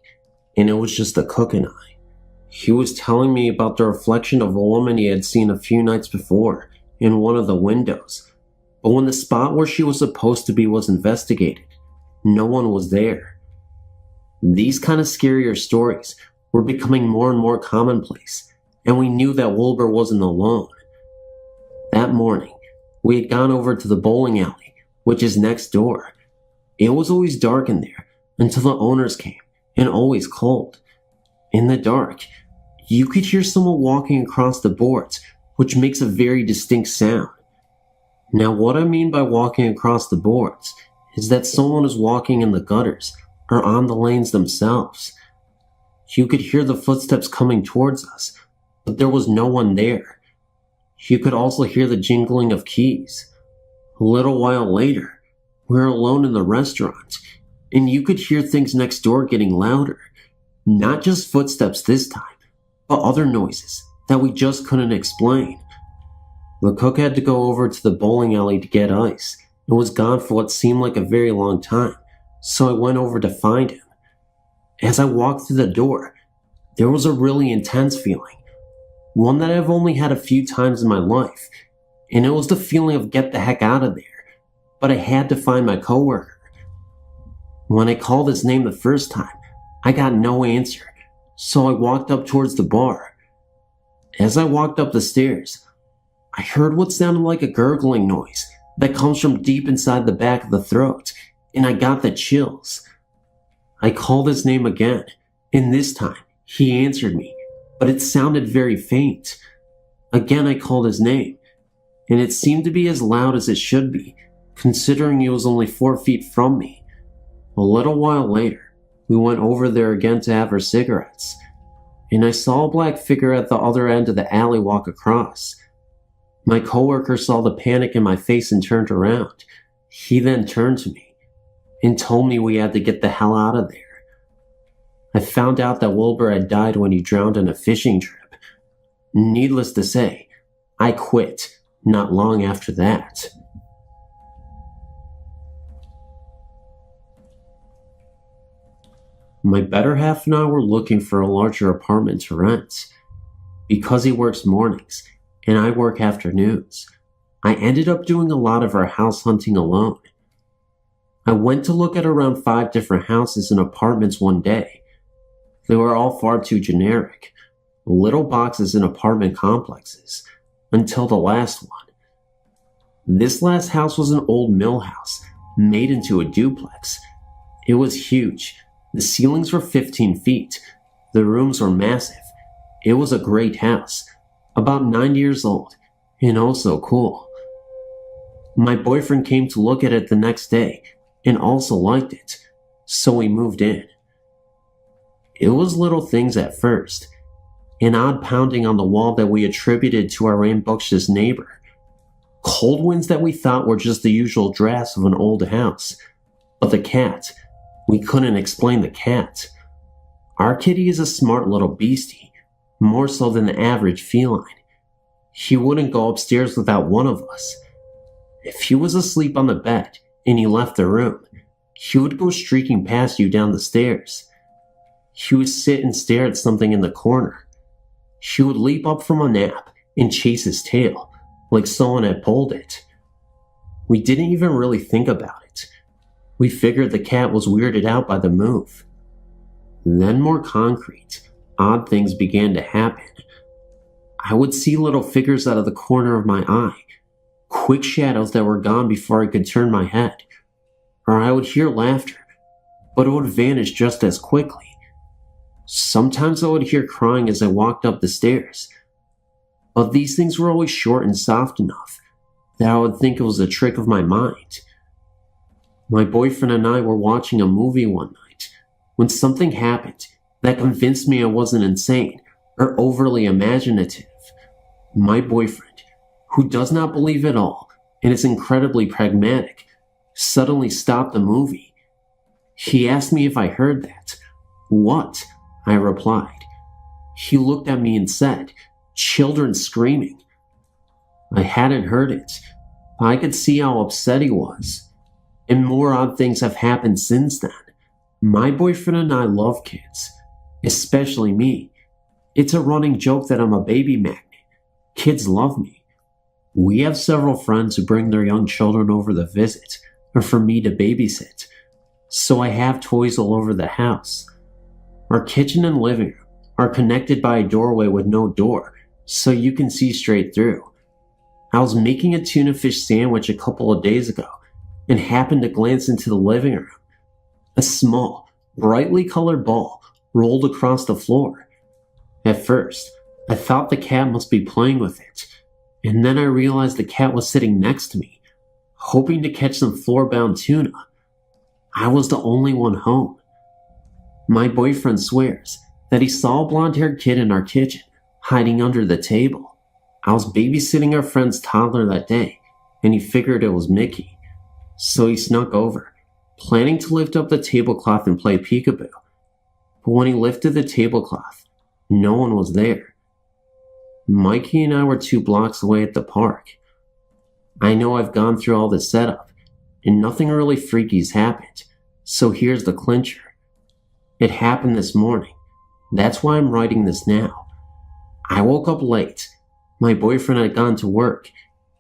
and it was just the cook and I. He was telling me about the reflection of a woman he had seen a few nights before in one of the windows, but when the spot where she was supposed to be was investigated, no one was there. These kind of scarier stories were becoming more and more commonplace, and we knew that Wilbur wasn't alone. That morning, we had gone over to the bowling alley, which is next door. It was always dark in there until the owners came, and always cold. In the dark, you could hear someone walking across the boards, which makes a very distinct sound. Now, what I mean by walking across the boards is that someone is walking in the gutters or on the lanes themselves. You could hear the footsteps coming towards us, but there was no one there. You could also hear the jingling of keys. A little while later, we were alone in the restaurant, and you could hear things next door getting louder. Not just footsteps this time, but other noises that we just couldn't explain. The cook had to go over to the bowling alley to get ice and was gone for what seemed like a very long time, so I went over to find him. As I walked through the door, there was a really intense feeling, one that I've only had a few times in my life, and it was the feeling of get the heck out of there, but I had to find my coworker. When I called his name the first time, I got no answer, so I walked up towards the bar. As I walked up the stairs, I heard what sounded like a gurgling noise that comes from deep inside the back of the throat, and I got the chills. I called his name again, and this time he answered me, but it sounded very faint. Again I called his name, and it seemed to be as loud as it should be, considering he was only 4 feet from me. A little while later, we went over there again to have our cigarettes, and I saw a black figure at the other end of the alley walk across. My coworker saw the panic in my face and turned around. He then turned to me and told me we had to get the hell out of there. I found out that Wilbur had died when he drowned on a fishing trip. Needless to say, I quit not long after that. My better half and I were looking for a larger apartment to rent. Because he works mornings and I work afternoons, I ended up doing a lot of our house hunting alone. I went to look at around 5 different houses and apartments one day. They were all far too generic, little boxes in apartment complexes, until the last one. This last house was an old mill house made into a duplex. It was huge. The ceilings were 15 feet. The rooms were massive. It was a great house, about 90 years old, and oh so cool. My boyfriend came to look at it the next day and also liked it, so we moved in. It was little things at first, an odd pounding on the wall that we attributed to our rambunctious neighbor, cold winds that we thought were just the usual drafts of an old house. But the cat, we couldn't explain the cat. Our kitty is a smart little beastie, more so than the average feline. He wouldn't go upstairs without one of us. If he was asleep on the bed and you left the room, he would go streaking past you down the stairs. He would sit and stare at something in the corner. He would leap up from a nap and chase his tail, like someone had pulled it. We didn't even really think about it. We figured the cat was weirded out by the move. Then more concrete, odd things began to happen. I would see little figures out of the corner of my eye, quick shadows that were gone before I could turn my head. Or I would hear laughter, but it would vanish just as quickly. Sometimes I would hear crying as I walked up the stairs, but these things were always short and soft enough that I would think it was a trick of my mind. My boyfriend and I were watching a movie one night when something happened that convinced me I wasn't insane or overly imaginative. My boyfriend, who does not believe at all and is incredibly pragmatic, suddenly stopped the movie. He asked me if I heard that. What? I replied. He looked at me and said, "Children screaming." I hadn't heard it. I could see how upset he was. And more odd things have happened since then. My boyfriend and I love kids, especially me. It's a running joke that I'm a baby magnet. Kids love me. We have several friends who bring their young children over to visit, or for me to babysit. So I have toys all over the house. Our kitchen and living room are connected by a doorway with no door, so you can see straight through. I was making a tuna fish sandwich a couple of days ago and happened to glance into the living room. A small, brightly colored ball rolled across the floor. At first, I thought the cat must be playing with it, and then I realized the cat was sitting next to me, hoping to catch some floor-bound tuna. I was the only one home. My boyfriend swears that he saw a blonde-haired kid in our kitchen, hiding under the table. I was babysitting our friend's toddler that day, and he figured it was Mickey. So he snuck over, planning to lift up the tablecloth and play peekaboo. But when he lifted the tablecloth, no one was there. Mikey and I were 2 blocks away at the park. I know I've gone through all this setup, and nothing really freaky's happened, so here's the clincher. It happened this morning. That's why I'm writing this now. I woke up late. My boyfriend had gone to work,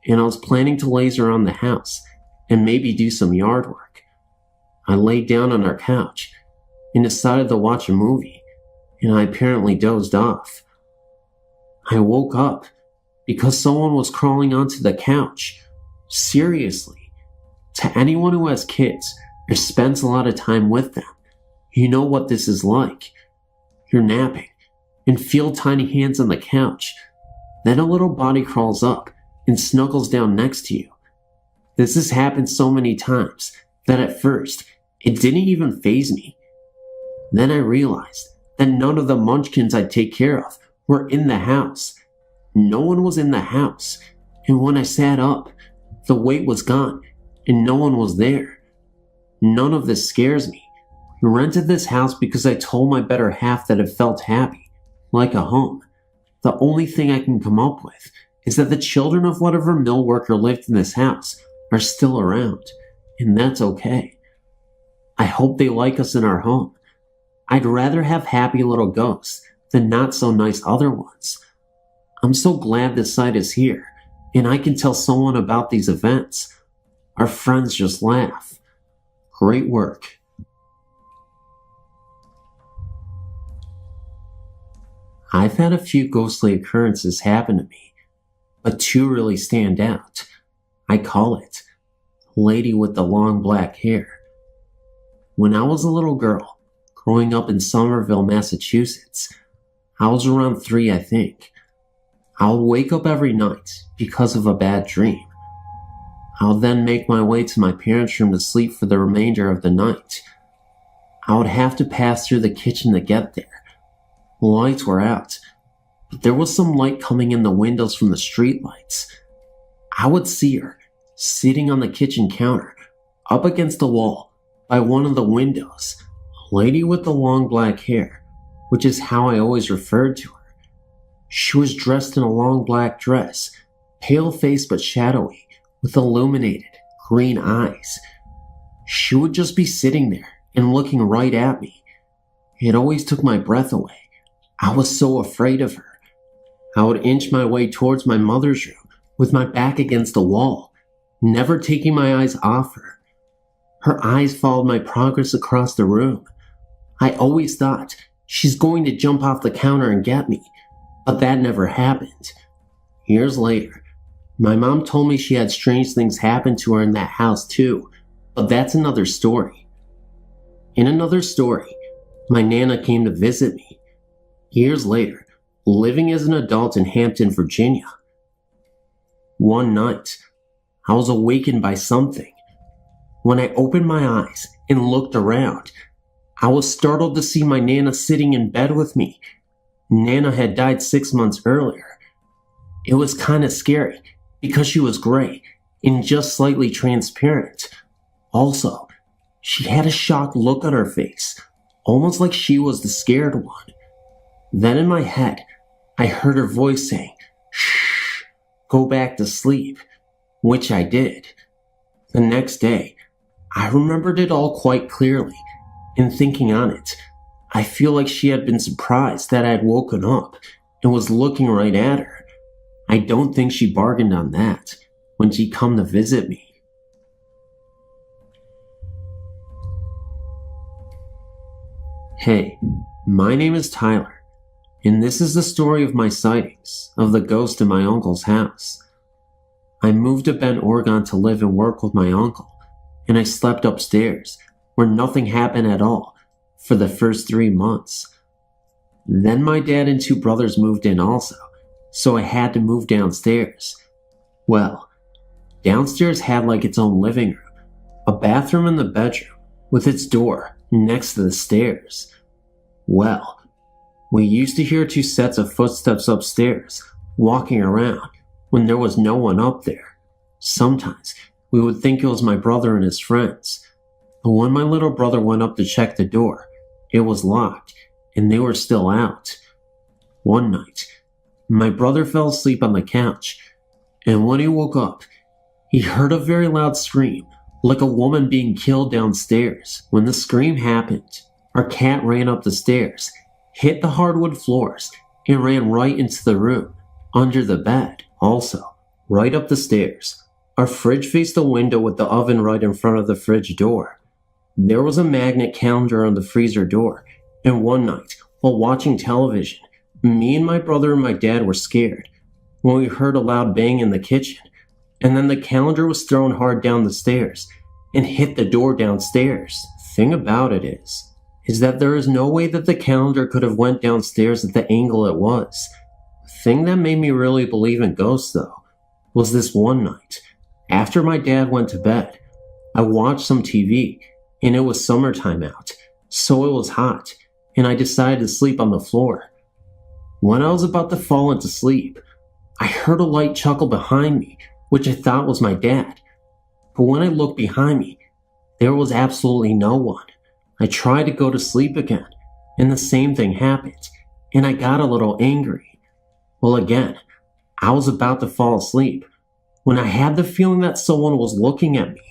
and I was planning to laze around the house and maybe do some yard work. I laid down on our couch and decided to watch a movie, and I apparently dozed off. I woke up because someone was crawling onto the couch. Seriously. To anyone who has kids or spends a lot of time with them, you know what this is like. You're napping and feel tiny hands on the couch. Then a little body crawls up and snuggles down next to you. This has happened so many times that at first it didn't even faze me. Then I realized that none of the munchkins I'd take care of were in the house. No one was in the house, and when I sat up, the weight was gone and no one was there. None of this scares me. I rented this house because I told my better half that it felt happy, like a home. The only thing I can come up with is that the children of whatever mill worker lived in this house are still around, and that's okay. I hope they like us in our home. I'd rather have happy little ghosts than not so nice other ones. I'm so glad this site is here, and I can tell someone about these events. Our friends just laugh. Great work. I've had a few ghostly occurrences happen to me, but 2 really stand out. I call it lady with the long black hair. When I was a little girl, growing up in Somerville, Massachusetts, I was around 3, I think. I would wake up every night because of a bad dream. I would then make my way to my parents' room to sleep for the remainder of the night. I would have to pass through the kitchen to get there. Lights were out, but there was some light coming in the windows from the street lights. I would see her sitting on the kitchen counter, up against the wall by one of the windows, a lady with the long black hair, which is how I always referred to her. She was dressed in a long black dress, pale-faced but shadowy, with illuminated green eyes. She would just be sitting there and looking right at me. It always took my breath away. I was so afraid of her. I would inch my way towards my mother's room with my back against the wall, never taking my eyes off her. Her eyes followed my progress across the room. I always thought, she's going to jump off the counter and get me, but that never happened. Years later, my mom told me she had strange things happen to her in that house too, but that's another story. In another story, my Nana came to visit me. Years later, living as an adult in Hampton, Virginia. One night, I was awakened by something. When I opened my eyes and looked around, I was startled to see my Nana sitting in bed with me. Nana had died 6 months earlier. It was kind of scary because she was gray and just slightly transparent. Also, she had a shocked look on her face, almost like she was the scared one. Then in my head, I heard her voice saying, "Shh, go back to sleep," which I did. The next day, I remembered it all quite clearly, and thinking on it, I feel like she had been surprised that I had woken up and was looking right at her. I don't think she bargained on that when she come to visit me. Hey, my name is Tyler, and this is the story of my sightings of the ghost in my uncle's house. I moved to Bend, Oregon to live and work with my uncle, and I slept upstairs where nothing happened at all for the first 3 months. Then my dad and 2 brothers moved in also, so I had to move downstairs. Well, downstairs had like its own living room, a bathroom in the bedroom with its door next to the stairs. Well, we used to hear 2 sets of footsteps upstairs walking around when there was no one up there. Sometimes we would think it was my brother and his friends, but when my little brother went up to check the door, it was locked and they were still out. One night, my brother fell asleep on the couch, and when he woke up, he heard a very loud scream, like a woman being killed downstairs. When the scream happened, our cat ran up the stairs, hit the hardwood floors, and ran right into the room, under the bed. Also, right up the stairs, our fridge faced the window with the oven right in front of the fridge door. There was a magnet calendar on the freezer door, and one night, while watching television, me and my brother and my dad were scared when we heard a loud bang in the kitchen, and then the calendar was thrown hard down the stairs and hit the door downstairs. Thing about it is that there is no way that the calendar could have went downstairs at the angle it was. The thing that made me really believe in ghosts, though, was this one night. After my dad went to bed, I watched some TV, and it was summertime out, so it was hot, and I decided to sleep on the floor. When I was about to fall into sleep, I heard a light chuckle behind me, which I thought was my dad. But when I looked behind me, there was absolutely no one. I tried to go to sleep again, and the same thing happened, and I got a little angry. Well, again, I was about to fall asleep when I had the feeling that someone was looking at me.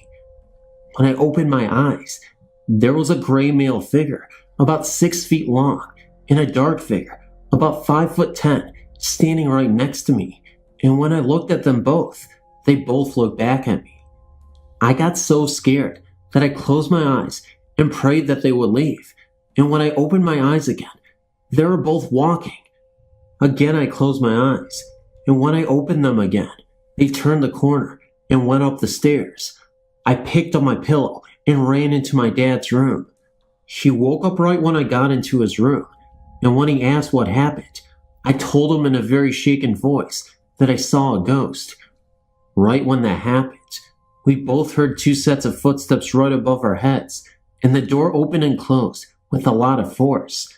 When I opened my eyes, there was a gray male figure about 6 feet long and a dark figure about 5'10" standing right next to me, and when I looked at them both, they both looked back at me. I got so scared that I closed my eyes and prayed that they would leave, and when I opened my eyes again, they were both walking. Again I closed my eyes, and when I opened them again, they turned the corner and went up the stairs. I picked up my pillow and ran into my dad's room. He woke up right when I got into his room, and when he asked what happened, I told him in a very shaken voice that I saw a ghost. Right when that happened, we both heard 2 sets of footsteps right above our heads, and the door opened and closed with a lot of force.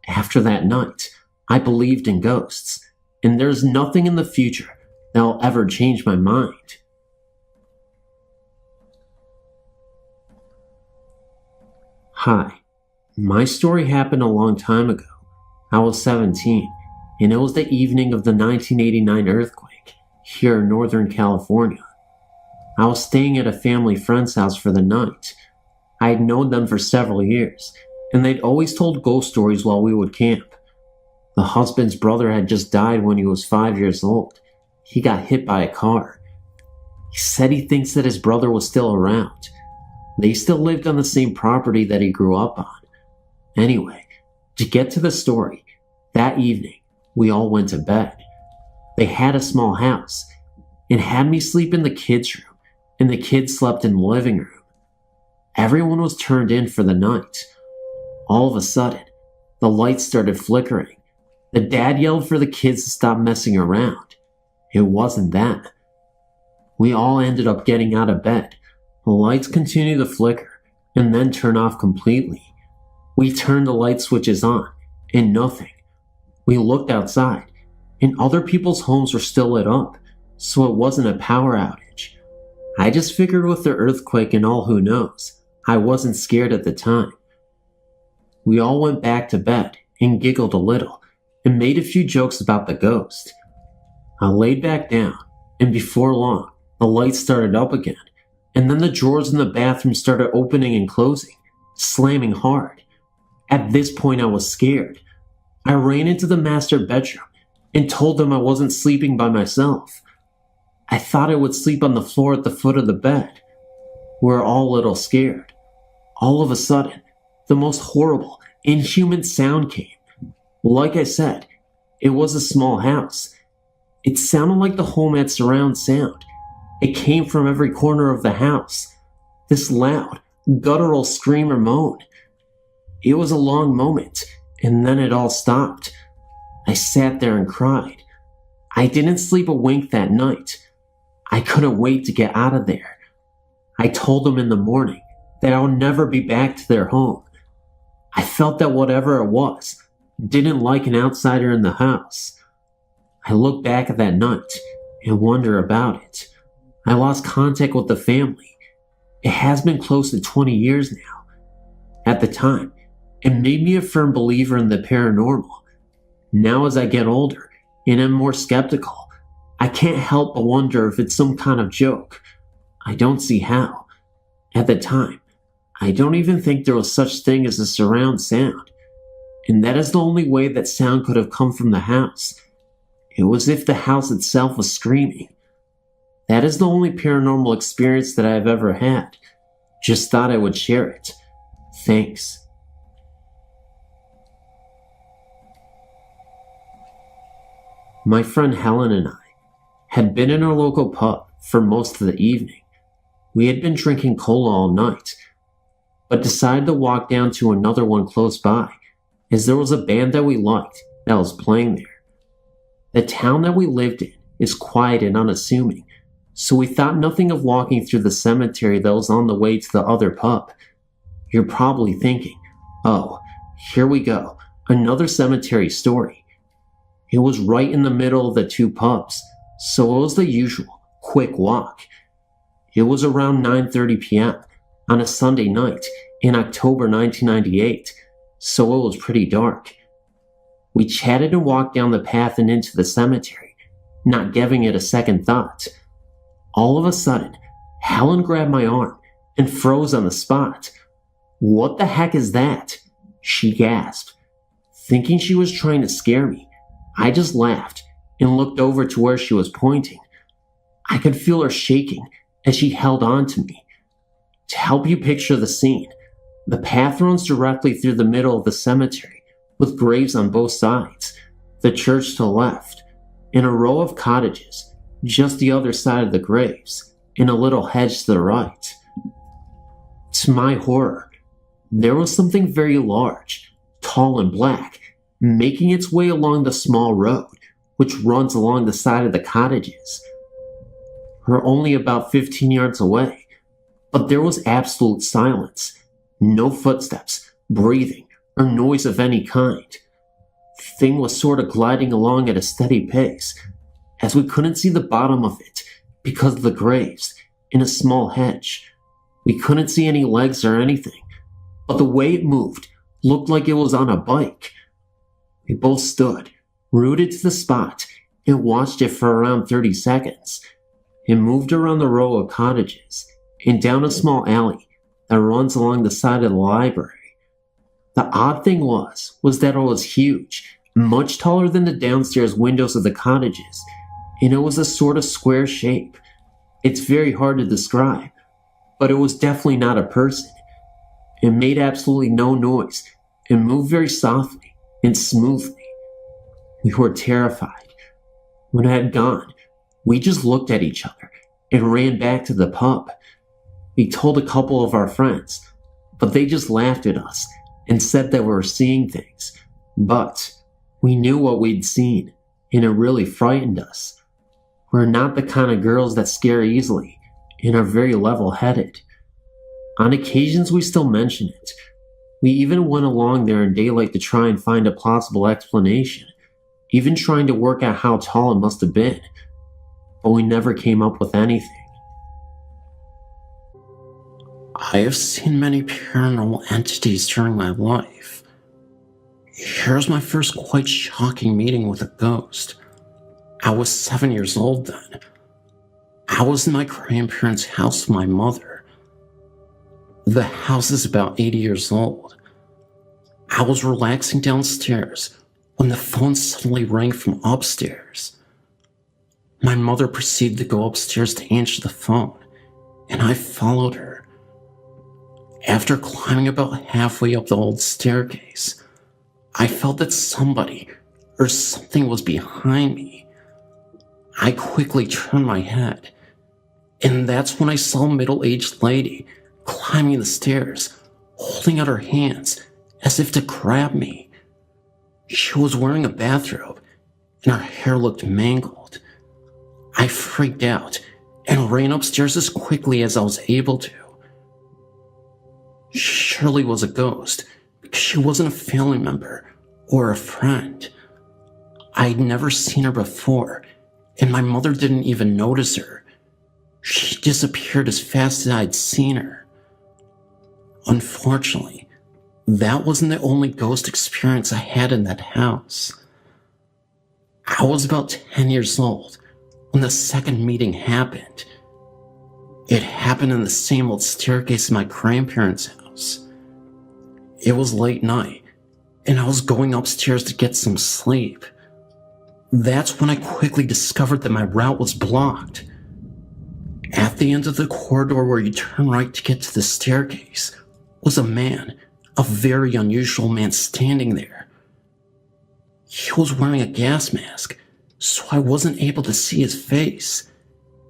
After that night, I believed in ghosts, and there's nothing in the future that will ever change my mind. Hi, my story happened a long time ago. I was 17, and it was the evening of the 1989 earthquake here in Northern California. I was staying at a family friend's house for the night. I had known them for several years, and they'd always told ghost stories while we would camp. The husband's brother had just died when he was 5 years old. He got hit by a car. He said he thinks that his brother was still around. They still lived on the same property that he grew up on. Anyway, to get to the story, that evening, we all went to bed. They had a small house and had me sleep in the kids' room, and the kids slept in the living room. Everyone was turned in for the night. All of a sudden, the lights started flickering. The dad yelled for the kids to stop messing around. It wasn't them. We all ended up getting out of bed. The lights continued to flicker and then turn off completely. We turned the light switches on, and nothing. We looked outside, and other people's homes were still lit up, so it wasn't a power outage. I just figured with the earthquake and all who knows, I wasn't scared at the time. We all went back to bed and giggled a little and made a few jokes about the ghost. I laid back down, and before long, the lights started up again, and then the drawers in the bathroom started opening and closing, slamming hard. At this point, I was scared. I ran into the master bedroom and told them I wasn't sleeping by myself. I thought I would sleep on the floor at the foot of the bed. We were all a little scared. All of a sudden, the most horrible, inhuman sound came. Like I said, it was a small house. It sounded like the home had surround sound. It came from every corner of the house. This loud, guttural scream or moan. It was a long moment, and then it all stopped. I sat there and cried. I didn't sleep a wink that night. I couldn't wait to get out of there. I told them in the morning that I would never be back to their home. I felt that whatever it was, didn't like an outsider in the house. I look back at that night and wonder about it. I lost contact with the family. It has been close to 20 years now. At the time, it made me a firm believer in the paranormal. Now as I get older and am more skeptical, I can't help but wonder if it's some kind of joke. I don't see how. At the time, I don't even think there was such thing as a surround sound. And that is the only way that sound could have come from the house. It was as if the house itself was screaming. That is the only paranormal experience that I have ever had. Just thought I would share it. Thanks. My friend Helen and I had been in our local pub for most of the evening. We had been drinking cola all night, but decided to walk down to another one close by, as there was a band that we liked that was playing there. The town that we lived in is quiet and unassuming, so we thought nothing of walking through the cemetery that was on the way to the other pub. You're probably thinking, oh, here we go, another cemetery story. It was right in the middle of the two pubs, so it was the usual, quick walk. It was around 9:30 p.m. on a Sunday night in October 1998, so it was pretty dark. We chatted and walked down the path and into the cemetery, not giving it a second thought. All of a sudden, Helen grabbed my arm and froze on the spot. "What the heck is that?" she gasped. Thinking she was trying to scare me, I just laughed and looked over to where she was pointing. I could feel her shaking as she held on to me. To help you picture the scene, the path runs directly through the middle of the cemetery, with graves on both sides, the church to the left, and a row of cottages just the other side of the graves, and a little hedge to the right. To my horror, there was something very large, tall and black, making its way along the small road, which runs along the side of the cottages. We're only about 15 yards away, but there was absolute silence. No footsteps, breathing, or noise of any kind. The thing was sort of gliding along at a steady pace, as we couldn't see the bottom of it because of the graves in a small hedge. We couldn't see any legs or anything, but the way it moved looked like it was on a bike. We both stood, rooted to the spot, and watched it for around 30 seconds. It moved around the row of cottages and down a small alley that runs along the side of the library. The odd thing was that it was huge, much taller than the downstairs windows of the cottages, and it was a sort of square shape. It's very hard to describe, but it was definitely not a person. It made absolutely no noise and moved very softly and smoothly. We were terrified. When it had gone, we just looked at each other and ran back to the pub. We told a couple of our friends, but they just laughed at us and said that we were seeing things. But we knew what we'd seen, and it really frightened us. We're not the kind of girls that scare easily and are very level-headed. On occasions, we still mention it. We even went along there in daylight to try and find a plausible explanation, even trying to work out how tall it must have been, but we never came up with anything. I have seen many paranormal entities during my life. Here's my first quite shocking meeting with a ghost. I was 7 years old then. I was in my grandparents' house with my mother. The house is about 80 years old. I was relaxing downstairs when the phone suddenly rang from upstairs. My mother proceeded to go upstairs to answer the phone, and I followed her. After climbing about halfway up the old staircase, I felt that somebody or something was behind me. I quickly turned my head, and that's when I saw a middle-aged lady climbing the stairs, holding out her hands as if to grab me. She was wearing a bathrobe, and her hair looked mangled. I freaked out and ran upstairs as quickly as I was able to. She surely was a ghost, because she wasn't a family member or a friend. I'd never seen her before, and my mother didn't even notice her. She disappeared as fast as I'd seen her. Unfortunately, that wasn't the only ghost experience I had in that house. I was about 10 years old when the second meeting happened. It happened in the same old staircase in my grandparents' house. It was late night, and I was going upstairs to get some sleep. That's when I quickly discovered that my route was blocked. At the end of the corridor where you turn right to get to the staircase was a man, a very unusual man standing there. He was wearing a gas mask, so I wasn't able to see his face.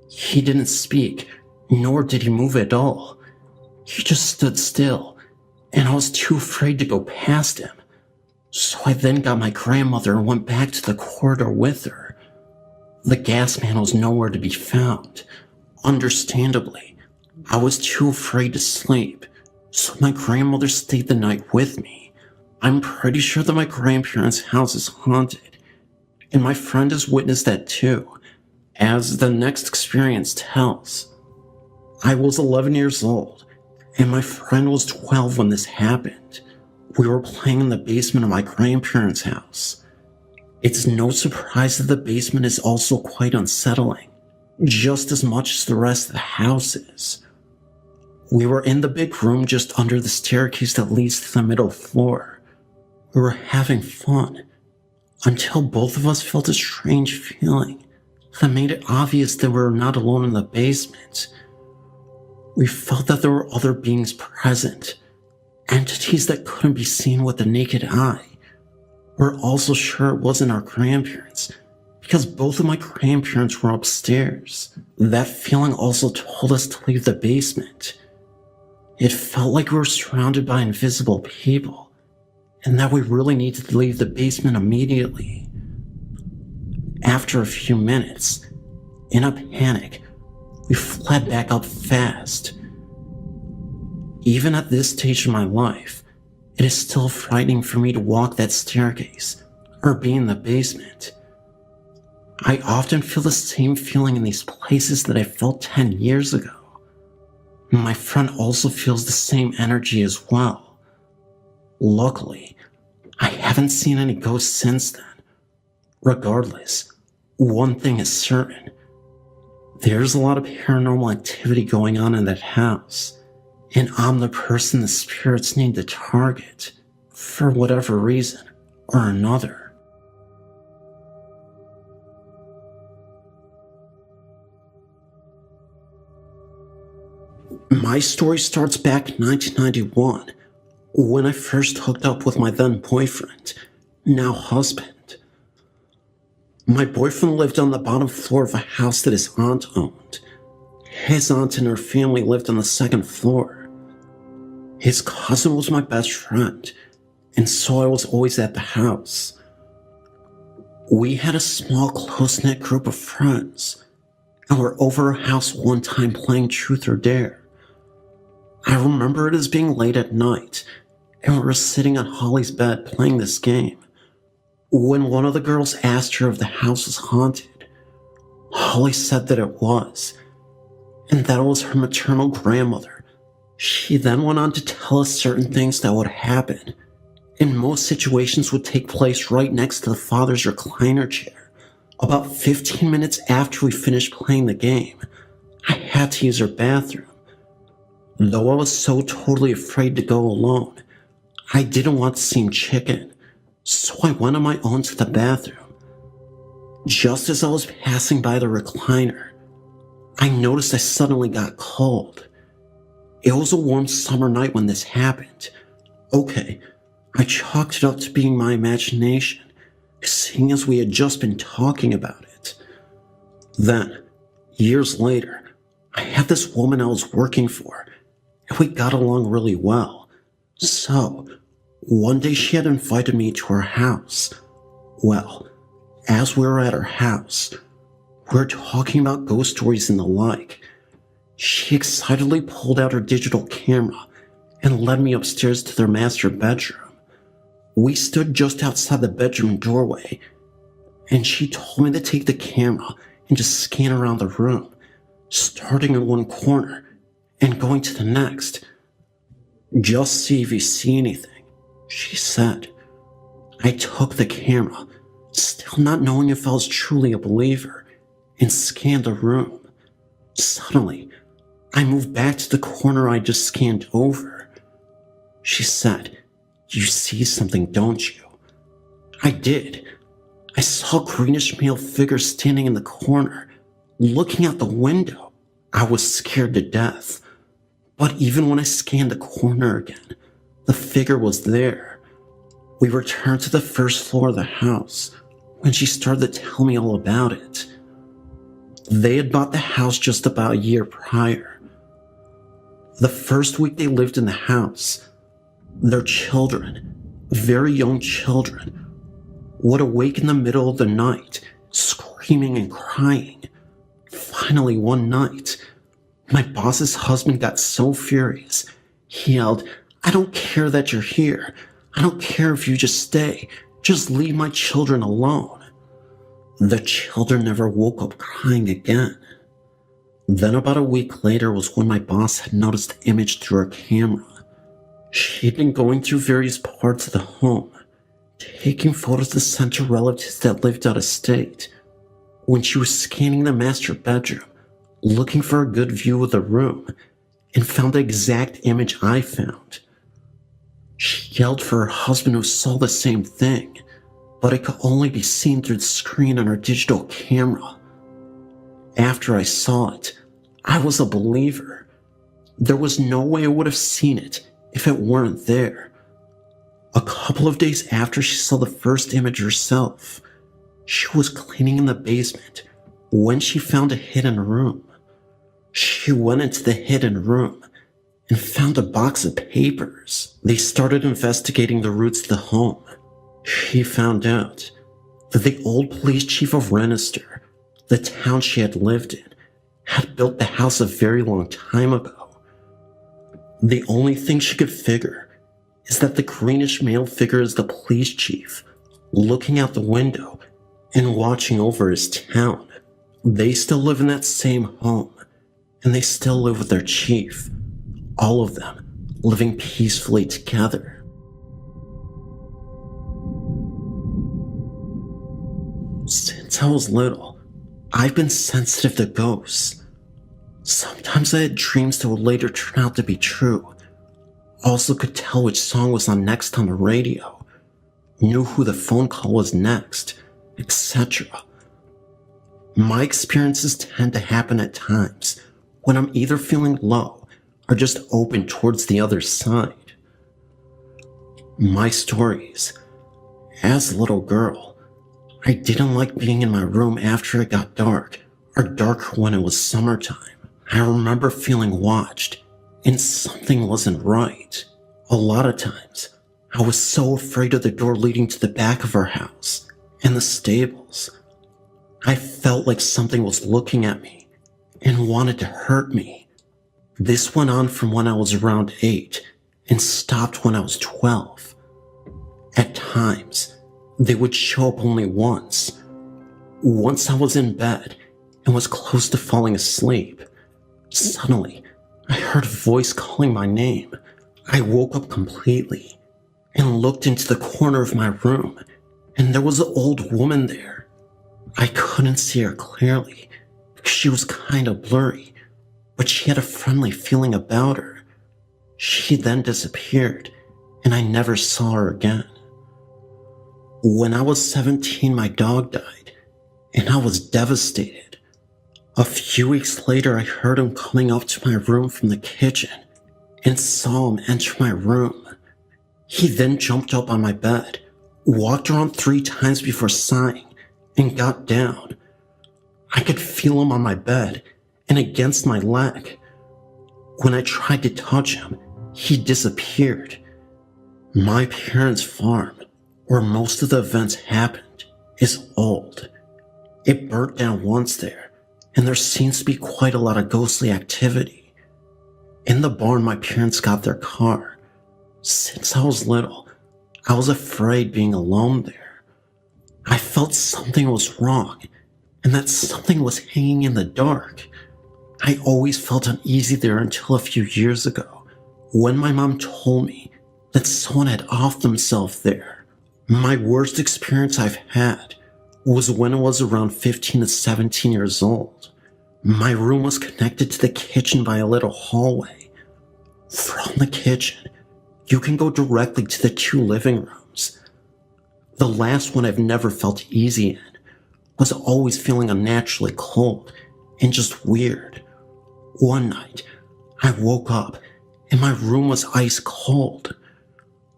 He didn't speak, nor did he move at all. He just stood still, and I was too afraid to go past him. So I then got my grandmother and went back to the corridor with her. The gas man was nowhere to be found. Understandably, I was too afraid to sleep, so my grandmother stayed the night with me. I'm pretty sure that my grandparents' house is haunted, and my friend has witnessed that too, as the next experience tells. I was 11 years old, and my friend was 12 when this happened. We were playing in the basement of my grandparents' house. It's no surprise that the basement is also quite unsettling, just as much as the rest of the house is. We were in the big room just under the staircase that leads to the middle floor. We were having fun, until both of us felt a strange feeling that made it obvious that we were not alone in the basement. We felt that there were other beings present, entities that couldn't be seen with the naked eye. We're also sure it wasn't our grandparents, because both of my grandparents were upstairs. That feeling also told us to leave the basement. It felt like we were surrounded by invisible people, and that we really needed to leave the basement immediately. After a few minutes, in a panic, we fled back up fast. Even at this stage of my life, it is still frightening for me to walk that staircase or be in the basement. I often feel the same feeling in these places that I felt 10 years ago. My friend also feels the same energy as well. Luckily, I haven't seen any ghosts since then. Regardless, one thing is certain. There's a lot of paranormal activity going on in that house, and I'm the person the spirits need to target, for whatever reason or another. My story starts back in 1991, when I first hooked up with my then boyfriend, now husband. My boyfriend lived on the bottom floor of a house that his aunt owned. His aunt and her family lived on the second floor. His cousin was my best friend, and so I was always at the house. We had a small, close-knit group of friends, and were over our house one time playing Truth or Dare. I remember it as being late at night, and we were sitting on Holly's bed playing this game, when one of the girls asked her if the house was haunted. Holly said that it was, and that it was her maternal grandmother. She then went on to tell us certain things that would happen, and most situations would take place right next to the father's recliner chair. About 15 minutes after we finished playing the game, I had to use her bathroom. Though I was so totally afraid to go alone, I didn't want to seem chicken, so I went on my own to the bathroom. Just as I was passing by the recliner, I noticed I suddenly got cold. It was a warm summer night when this happened. Okay, I chalked it up to being my imagination, seeing as we had just been talking about it. Then, years later, I had this woman I was working for, and we got along really well. So, one day she had invited me to her house. Well, as we were at her house, we were talking about ghost stories and the like. She excitedly pulled out her digital camera and led me upstairs to their master bedroom. We stood just outside the bedroom doorway, and she told me to take the camera and just scan around the room, starting in one corner and going to the next. Just see if you see anything, she said. I took the camera, still not knowing if I was truly a believer, and scanned the room. Suddenly, I moved back to the corner I just scanned over. She said, "You see something, don't you?" I did. I saw a greenish male figure standing in the corner, looking out the window. I was scared to death. But even when I scanned the corner again, the figure was there. We returned to the first floor of the house when she started to tell me all about it. They had bought the house just about a year prior. The first week they lived in the house, their children, very young children, would awake in the middle of the night, screaming and crying. Finally, one night, my boss's husband got so furious, he yelled, "I don't care that you're here. I don't care if you just stay. Just leave my children alone." The children never woke up crying again. Then about a week later was when my boss had noticed the image through her camera. She'd been going through various parts of the home, taking photos to send to relatives that lived out of state. When she was scanning the master bedroom, looking for a good view of the room, and found the exact image I found. She yelled for her husband, who saw the same thing, but it could only be seen through the screen on her digital camera. After I saw it, I was a believer. There was no way I would have seen it if it weren't there. A couple of days after she saw the first image herself, she was cleaning in the basement when she found a hidden room. She went into the hidden room, and found a box of papers. They started investigating the roots of the home. She found out that the old police chief of Renister, the town she had lived in, had built the house a very long time ago. The only thing she could figure is that the greenish male figure is the police chief, looking out the window and watching over his town. They still live in that same home, and they still live with their chief, all of them living peacefully together. Since I was little, I've been sensitive to ghosts. Sometimes I had dreams that would later turn out to be true. Also could tell which song was on next on the radio, knew who the phone call was next, etc. My experiences tend to happen at times when I'm either feeling low or just open towards the other side. My stories. As a little girl, I didn't like being in my room after it got dark, or darker when it was summertime. I remember feeling watched, and something wasn't right. A lot of times, I was so afraid of the door leading to the back of our house and the stables. I felt like something was looking at me and wanted to hurt me. This went on from when I was around 8 and stopped when I was 12. At times, they would show up only once. Once I was in bed and was close to falling asleep. Suddenly, I heard a voice calling my name. I woke up completely and looked into the corner of my room, and there was an old woman there. I couldn't see her clearly because she was kind of blurry, but she had a friendly feeling about her. She then disappeared, and I never saw her again. When I was 17, my dog died, and I was devastated. A few weeks later, I heard him coming up to my room from the kitchen and saw him enter my room. He then jumped up on my bed, walked around 3 times before sighing, and got down. I could feel him on my bed and against my leg. When I tried to touch him, he disappeared. My parents' farm, where most of the events happened, is old. It burnt down once there, and there seems to be quite a lot of ghostly activity. In the barn, my parents got their car. Since I was little, I was afraid being alone there. I felt something was wrong, and that something was hanging in the dark. I always felt uneasy there until a few years ago, when my mom told me that someone had offed themselves there. My worst experience I've had was when I was around 15 to 17 years old. My room was connected to the kitchen by a little hallway. From the kitchen, you can go directly to the 2 living rooms. The last one I've never felt easy in was always feeling unnaturally cold and just weird. One night, I woke up and my room was ice cold.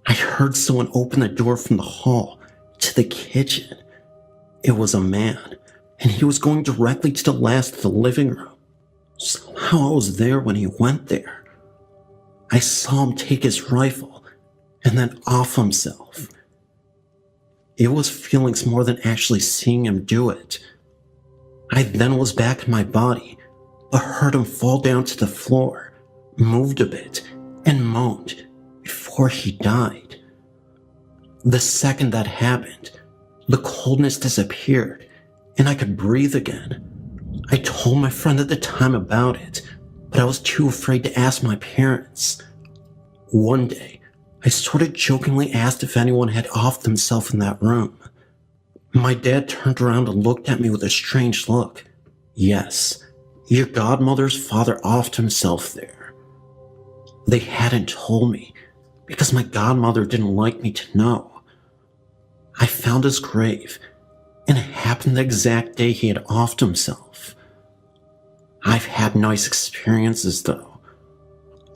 I heard someone open the door from the hall to the kitchen. It was a man, and he was going directly to the last of the living room. Somehow I was there when he went there. I saw him take his rifle and then off himself. It was feelings more than actually seeing him do it. I then was back in my body, but heard him fall down to the floor, moved a bit, and moaned before he died. The second that happened, the coldness disappeared, and I could breathe again. I told my friend at the time about it, but I was too afraid to ask my parents. One day, I sort of jokingly asked if anyone had offed themselves in that room. My dad turned around and looked at me with a strange look. Yes, your godmother's father offed himself there. They hadn't told me, because my godmother didn't like me to know. I found his grave, and it happened the exact day he had offed himself. I've had nice experiences though.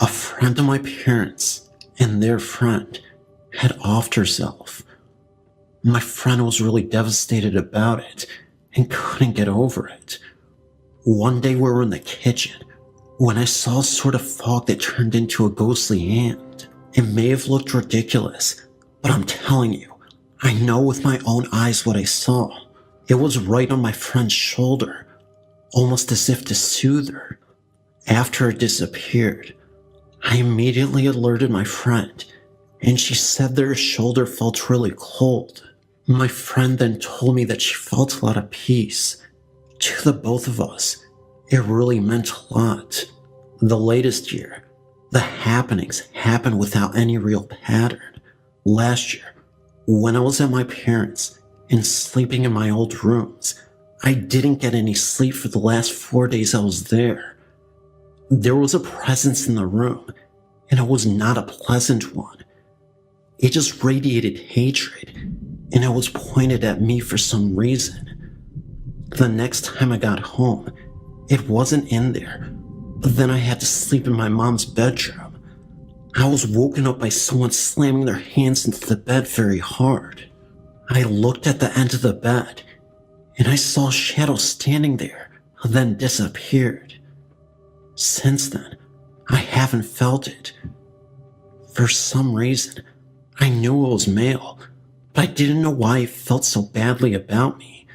A friend of my parents and their friend had offed herself. My friend was really devastated about it and couldn't get over it. One day we were in the kitchen, when I saw a sort of fog that turned into a ghostly hand. It may have looked ridiculous, but I'm telling you, I know with my own eyes what I saw. It was right on my friend's shoulder, almost as if to soothe her. After it disappeared, I immediately alerted my friend, and she said that her shoulder felt really cold. My friend then told me that she felt a lot of peace. To the both of us, it really meant a lot. The latest year, the happenings happened without any real pattern. Last year, when I was at my parents' and sleeping in my old rooms, I didn't get any sleep for the last 4 days I was there. There was a presence in the room, and it was not a pleasant one. It just radiated hatred, and it was pointed at me for some reason. The next time I got home, it wasn't in there, but then I had to sleep in my mom's bedroom. I was woken up by someone slamming their hands into the bed very hard. I looked at the end of the bed, and I saw a shadow standing there, then disappeared. Since then, I haven't felt it. For some reason, I knew it was male, but I didn't know why it felt so badly about me.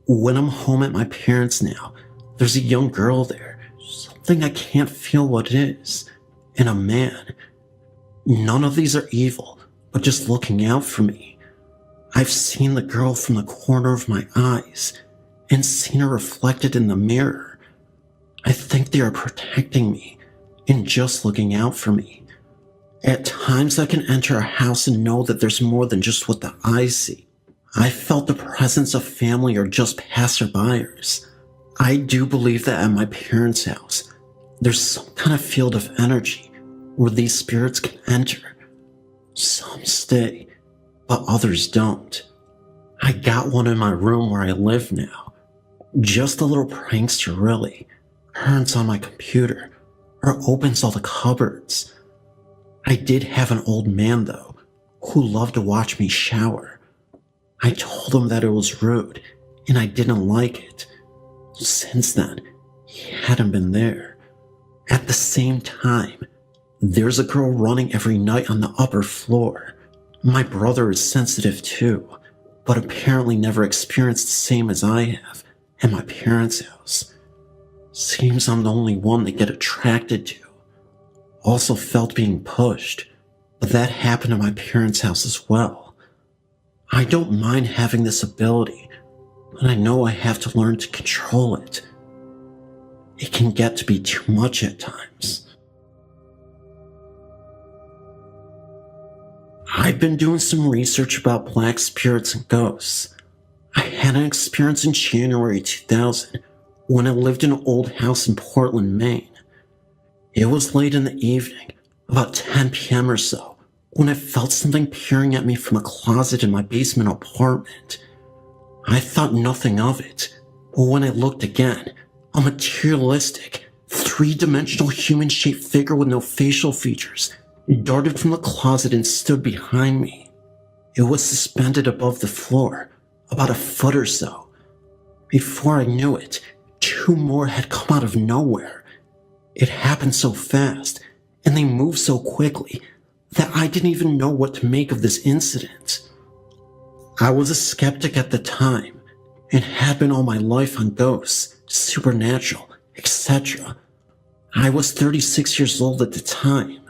When I'm home at my parents' now, there's a young girl there, something I can't feel what it is, and a man. None of these are evil, but just looking out for me. I've seen the girl from the corner of my eyes, and seen her reflected in the mirror. I think they are protecting me, and just looking out for me. At times I can enter a house and know that there's more than just what the eyes see. I felt the presence of family or just passerbyers. I do believe that at my parents' house, there's some kind of field of energy where these spirits can enter. Some stay, but others don't. I got one in my room where I live now. Just a little prankster, really. Turns on my computer, or opens all the cupboards. I did have an old man, though, who loved to watch me shower. I told him that it was rude, and I didn't like it. Since then, he hadn't been there. At the same time, there's a girl running every night on the upper floor. My brother is sensitive too, but apparently never experienced the same as I have at my parents' house. Seems I'm the only one they get attracted to. Also felt being pushed, but that happened at my parents' house as well. I don't mind having this ability, but I know I have to learn to control it. It can get to be too much at times. I've been doing some research about black spirits and ghosts. I had an experience in January 2000 when I lived in an old house in Portland, Maine. It was late in the evening, about 10 p.m. or so, when I felt something peering at me from a closet in my basement apartment. I thought nothing of it, but when I looked again, a materialistic, three-dimensional human-shaped figure with no facial features darted from the closet and stood behind me. It was suspended above the floor, about a foot or so. Before I knew it, two more had come out of nowhere. It happened so fast, and they moved so quickly, that I didn't even know what to make of this incident. I was a skeptic at the time, and had been all my life on ghosts, supernatural, etc. I was 36 years old at the time.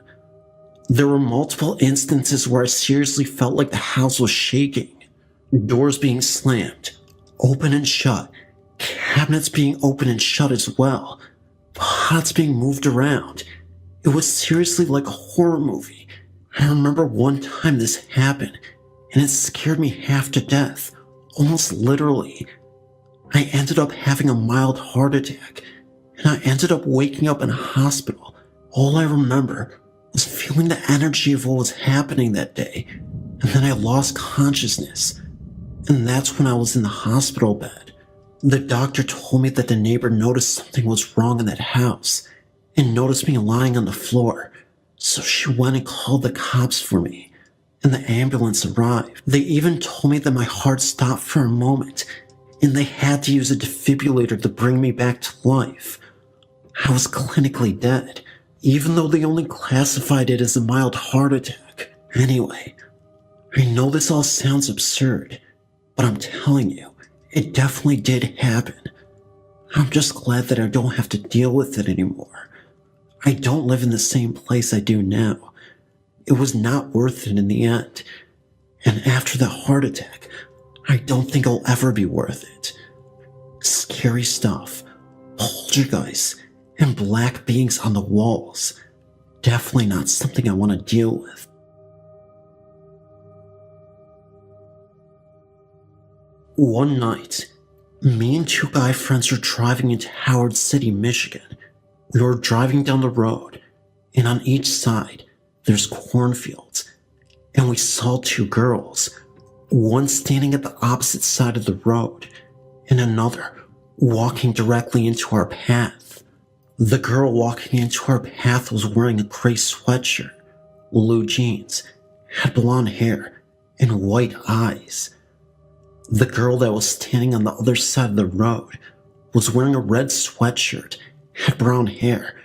There were multiple instances where I seriously felt like the house was shaking. Doors being slammed, open and shut, cabinets being open and shut as well, pots being moved around. It was seriously like a horror movie. I remember one time this happened, and it scared me half to death, almost literally. I ended up having a mild heart attack, and I ended up waking up in a hospital. All I remember was feeling the energy of what was happening that day, and then I lost consciousness. And that's when I was in the hospital bed. The doctor told me that the neighbor noticed something was wrong in that house, and noticed me lying on the floor. So she went and called the cops for me, and the ambulance arrived. They even told me that my heart stopped for a moment, and they had to use a defibrillator to bring me back to life. I was clinically dead, even though they only classified it as a mild heart attack. Anyway, I know this all sounds absurd, but I'm telling you, it definitely did happen. I'm just glad that I don't have to deal with it anymore. I don't live in the same place I do now. It was not worth it in the end. And after that heart attack, I don't think I'll ever be worth it. Scary stuff, poltergeists, and black beings on the walls. Definitely not something I want to deal with. One night, me and two guy friends were driving into Howard City, Michigan. We were driving down the road, and on each side, there's cornfields, and we saw two girls, one standing at the opposite side of the road, and another walking directly into our path. The girl walking into our path was wearing a gray sweatshirt, blue jeans, had blonde hair, and white eyes. The girl that was standing on the other side of the road was wearing a red sweatshirt, had brown hair,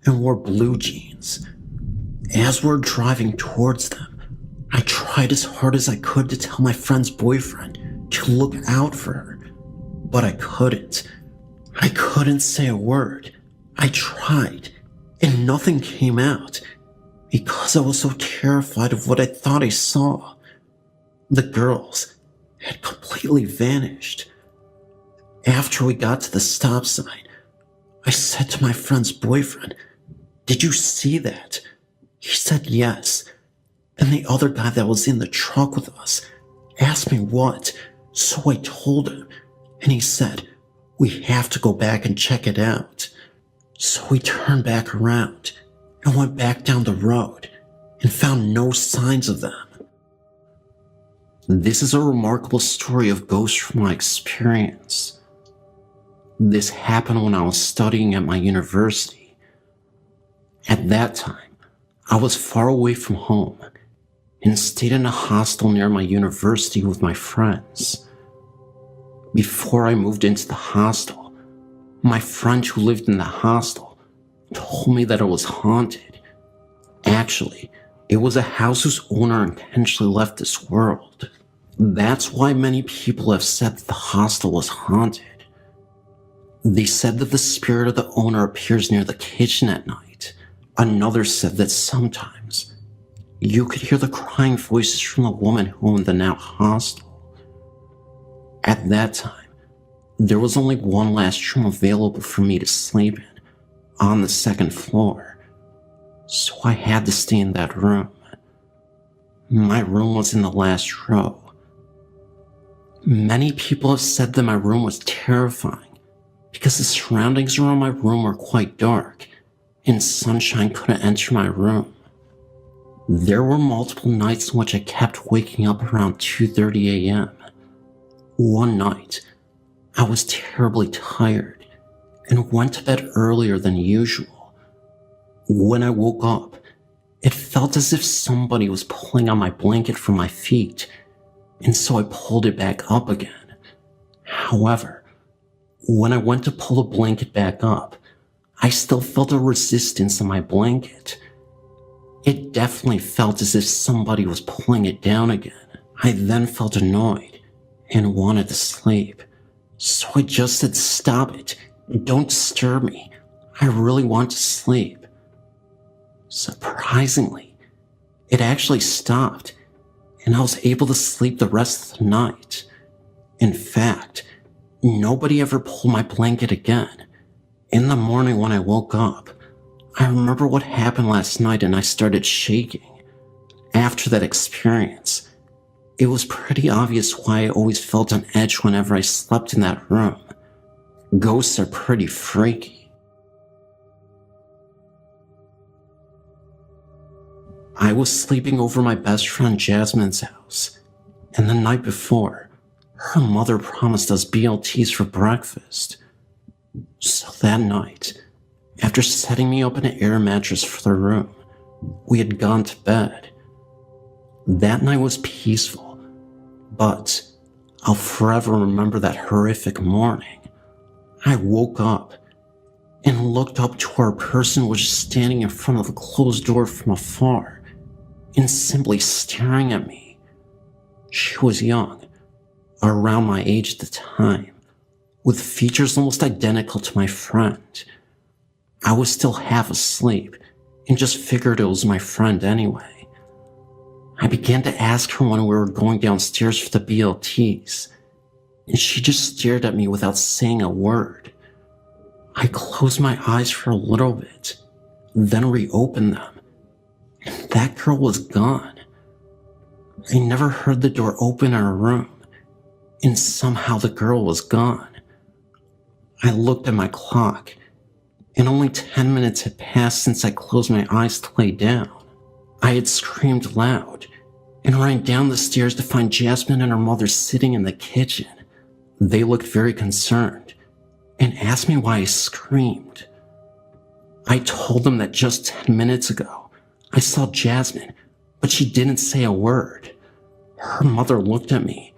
and wore blue jeans. As we're driving towards them, I tried as hard as I could to tell my friend's boyfriend to look out for her, but I couldn't. I couldn't say a word. I tried, and nothing came out, because I was so terrified of what I thought I saw. The girls had completely vanished. After we got to the stop sign, I said to my friend's boyfriend, "Did you see that?" He said yes, and the other guy that was in the truck with us asked me what, so I told him, and he said, "We have to go back and check it out." So we turned back around and went back down the road and found no signs of them. This is a remarkable story of ghosts from my experience. This happened when I was studying at my university. At that time, I was far away from home and stayed in a hostel near my university with my friends. Before I moved into the hostel, my friend who lived in the hostel told me that it was haunted. Actually, it was a house whose owner intentionally left this world. That's why many people have said that the hostel was haunted. They said that the spirit of the owner appears near the kitchen at night. Another said that sometimes you could hear the crying voices from the woman who owned the now hostel. At that time, there was only one last room available for me to sleep in, on the second floor, so I had to stay in that room. My room was in the last row. Many people have said that my room was terrifying because the surroundings around my room were quite dark and sunshine couldn't enter my room. There were multiple nights in which I kept waking up around 2:30 a.m. One night, I was terribly tired and went to bed earlier than usual. When I woke up, it felt as if somebody was pulling on my blanket from my feet, and so I pulled it back up again. However, when I went to pull the blanket back up, I still felt a resistance on my blanket. It definitely felt as if somebody was pulling it down again. I then felt annoyed and wanted to sleep. So I just said, "Stop it. Don't disturb me. I really want to sleep." Surprisingly, it actually stopped, and I was able to sleep the rest of the night. In fact, nobody ever pulled my blanket again. In the morning when I woke up, I remember what happened last night and I started shaking. After that experience, it was pretty obvious why I always felt on edge whenever I slept in that room. Ghosts are pretty freaky. I was sleeping over my best friend Jasmine's house, and the night before, her mother promised us BLTs for breakfast. So that night, after setting me up in an air mattress for the room, we had gone to bed. That night was peaceful, but I'll forever remember that horrific morning. I woke up, and looked up to where a person was just standing in front of the closed door from afar and simply staring at me. She was young, around my age at the time, with features almost identical to my friend. I was still half asleep and just figured it was my friend anyway. I began to ask her when we were going downstairs for the BLTs, and she just stared at me without saying a word. I closed my eyes for a little bit, then reopened them, and that girl was gone. I never heard the door open in her room, and somehow the girl was gone. I looked at my clock, and only 10 minutes had passed since I closed my eyes to lay down. I had screamed loud and ran down the stairs to find Jasmine and her mother sitting in the kitchen. They looked very concerned and asked me why I screamed. I told them that just 10 minutes ago I saw Jasmine, but she didn't say a word. Her mother looked at me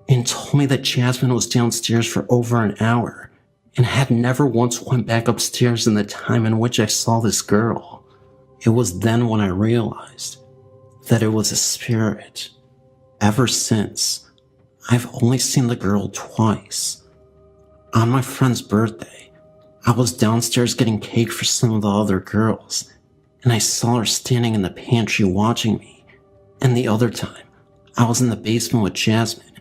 and told me that Jasmine was downstairs for over an hour and had never once went back upstairs in the time in which I saw this girl. It was then when I realized that it was a spirit. Ever since, I've only seen the girl twice. On my friend's birthday, I was downstairs getting cake for some of the other girls, and I saw her standing in the pantry watching me. And the other time, I was in the basement with Jasmine.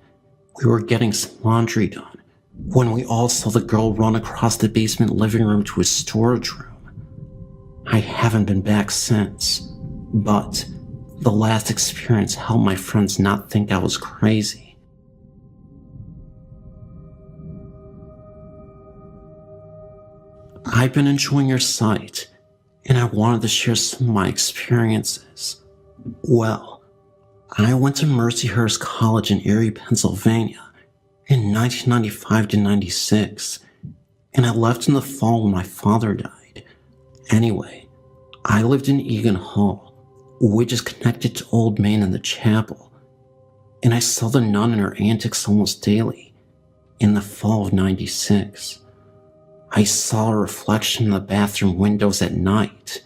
We were getting some laundry done when we all saw the girl run across the basement living room to his storage room. I haven't been back since, but the last experience helped my friends not think I was crazy. I've been enjoying your site, and I wanted to share some of my experiences. Well, I went to Mercyhurst College in Erie, Pennsylvania in 1995 to 96, and I left in the fall when my father died. Anyway, I lived in Egan Hall, which is connected to Old Main and the chapel, and I saw the nun and her antics almost daily. In the fall of 96, I saw a reflection in the bathroom windows at night.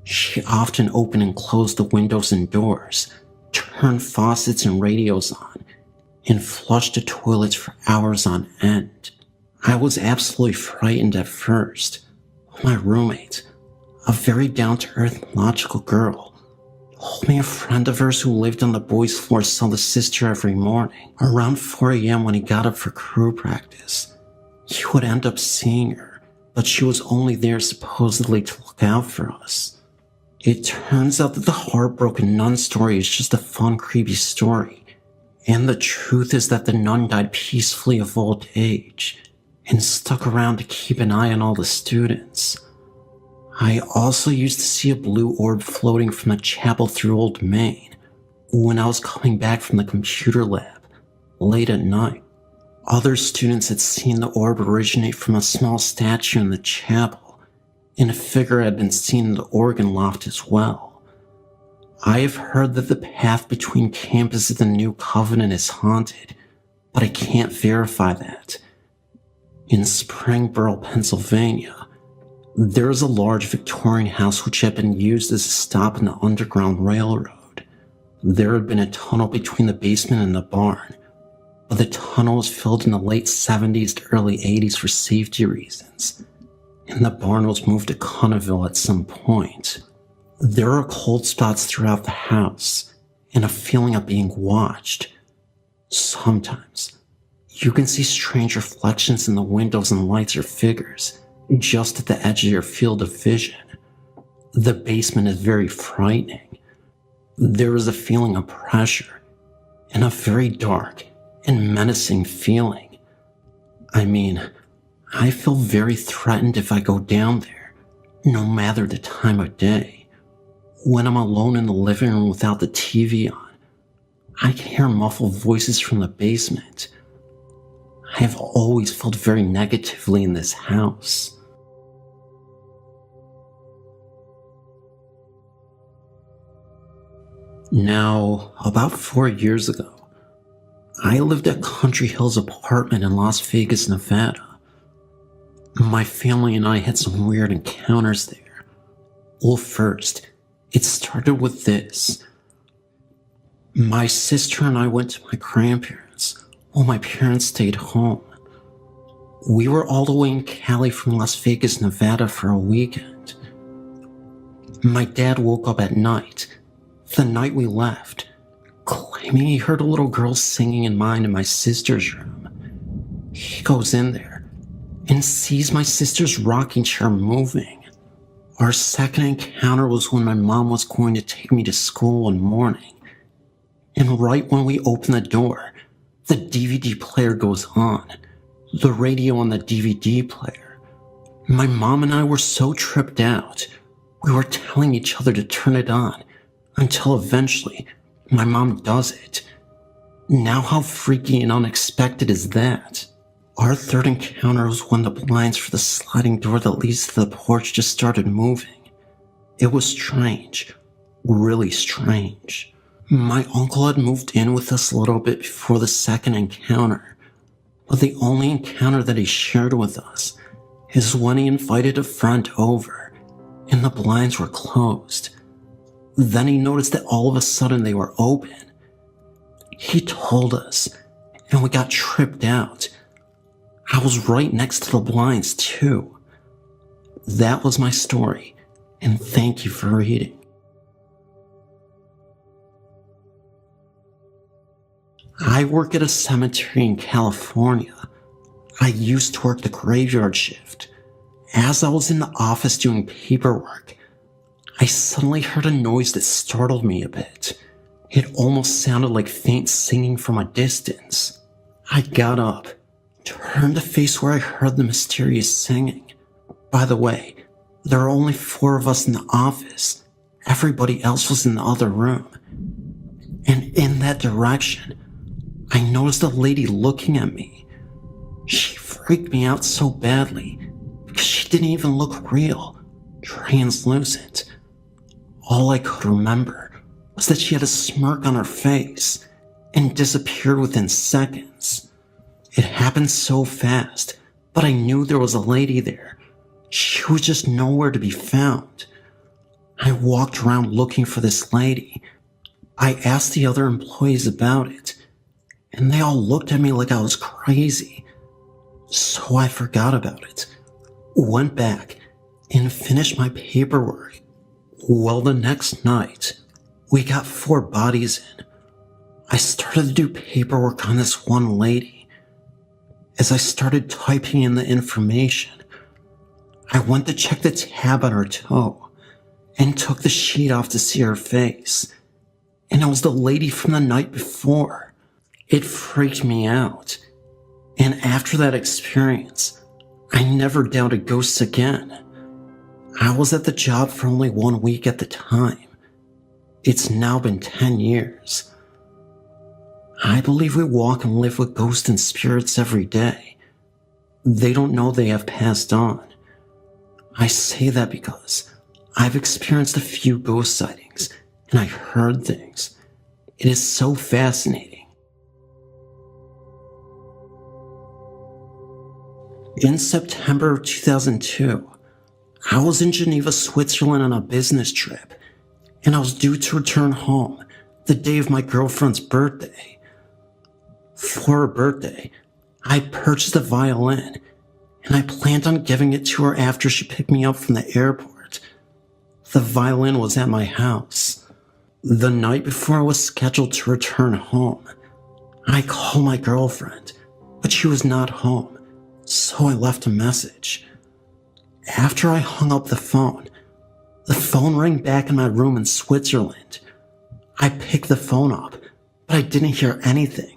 She often opened and closed the windows and doors, turned faucets and radios on, and flushed the toilets for hours on end. I was absolutely frightened at first. My roommate, a very down-to-earth, logical girl, told me a friend of hers who lived on the boys' floor saw the sister every morning, around 4 a.m. when he got up for crew practice. He would end up seeing her, but she was only there supposedly to look out for us. It turns out that the heartbroken nun story is just a fun, creepy story, and the truth is that the nun died peacefully of old age and stuck around to keep an eye on all the students. I also used to see a blue orb floating from the chapel through Old Main when I was coming back from the computer lab late at night. Other students had seen the orb originate from a small statue in the chapel, and a figure had been seen in the organ loft as well. I have heard that the path between campuses and New Covenant is haunted, but I can't verify that. In Springboro, Pennsylvania, there is a large Victorian house which had been used as a stop in the Underground Railroad. There had been a tunnel between the basement and the barn, but the tunnel was filled in the late 70s to early 80s for safety reasons, and the barn was moved to Cunnaville at some point. There are cold spots throughout the house, and a feeling of being watched. Sometimes, you can see strange reflections in the windows and lights or figures, just at the edge of your field of vision. The basement is very frightening. There is a feeling of pressure, and a very dark and menacing feeling. I mean, I feel very threatened if I go down there, no matter the time of day. When I'm alone in the living room without the TV on, I can hear muffled voices from the basement. I have always felt very negatively in this house. Now, about 4 years ago, I lived at Country Hills apartment in Las Vegas, Nevada. My family and I had some weird encounters there. Well, first, it started with this. My sister and I went to my grandparents while my parents stayed home. We were all the way in Cali from Las Vegas, Nevada for a weekend. My dad woke up at night, the night we left, claiming he heard a little girl singing in mine and my sister's room. He goes in there and sees my sister's rocking chair moving. Our second encounter was when my mom was going to take me to school one morning. And right when we open the door, the DVD player goes on. The radio on the DVD player. My mom and I were so tripped out, we were telling each other to turn it on, until eventually, my mom does it. Now how freaky and unexpected is that? Our third encounter was when the blinds for the sliding door that leads to the porch just started moving. It was strange. Really strange. My uncle had moved in with us a little bit before the second encounter. But the only encounter that he shared with us is when he invited a friend over and the blinds were closed. Then he noticed that all of a sudden they were open. He told us, and we got tripped out. I was right next to the blinds too. That was my story, and thank you for reading. I work at a cemetery in California. I used to work the graveyard shift. As I was in the office doing paperwork, I suddenly heard a noise that startled me a bit. It almost sounded like faint singing from a distance. I got up, turned to face where I heard the mysterious singing. By the way, there were only 4 of us in the office. Everybody else was in the other room. And in that direction, I noticed a lady looking at me. She freaked me out so badly because she didn't even look real, translucent. All I could remember was that she had a smirk on her face and disappeared within seconds. It happened so fast, but I knew there was a lady there. She was just nowhere to be found. I walked around looking for this lady. I asked the other employees about it, and they all looked at me like I was crazy. So I forgot about it, went back, and finished my paperwork. Well, the next night, we got 4 bodies in. I started to do paperwork on this one lady. As I started typing in the information, I went to check the tab on her toe and took the sheet off to see her face. And it was the lady from the night before. It freaked me out. And after that experience, I never doubted ghosts again. I was at the job for only 1 week at the time. It's now been 10 years. I believe we walk and live with ghosts and spirits every day. They don't know they have passed on. I say that because I've experienced a few ghost sightings and I heard things. It is so fascinating. In September of 2002, I was in Geneva, Switzerland on a business trip, and I was due to return home the day of my girlfriend's birthday. For her birthday, I purchased a violin, and I planned on giving it to her after she picked me up from the airport. The violin was at my house. The night before I was scheduled to return home, I called my girlfriend, but she was not home. So I left a message. After I hung up the phone rang back in my room in Switzerland. I picked the phone up, but I didn't hear anything.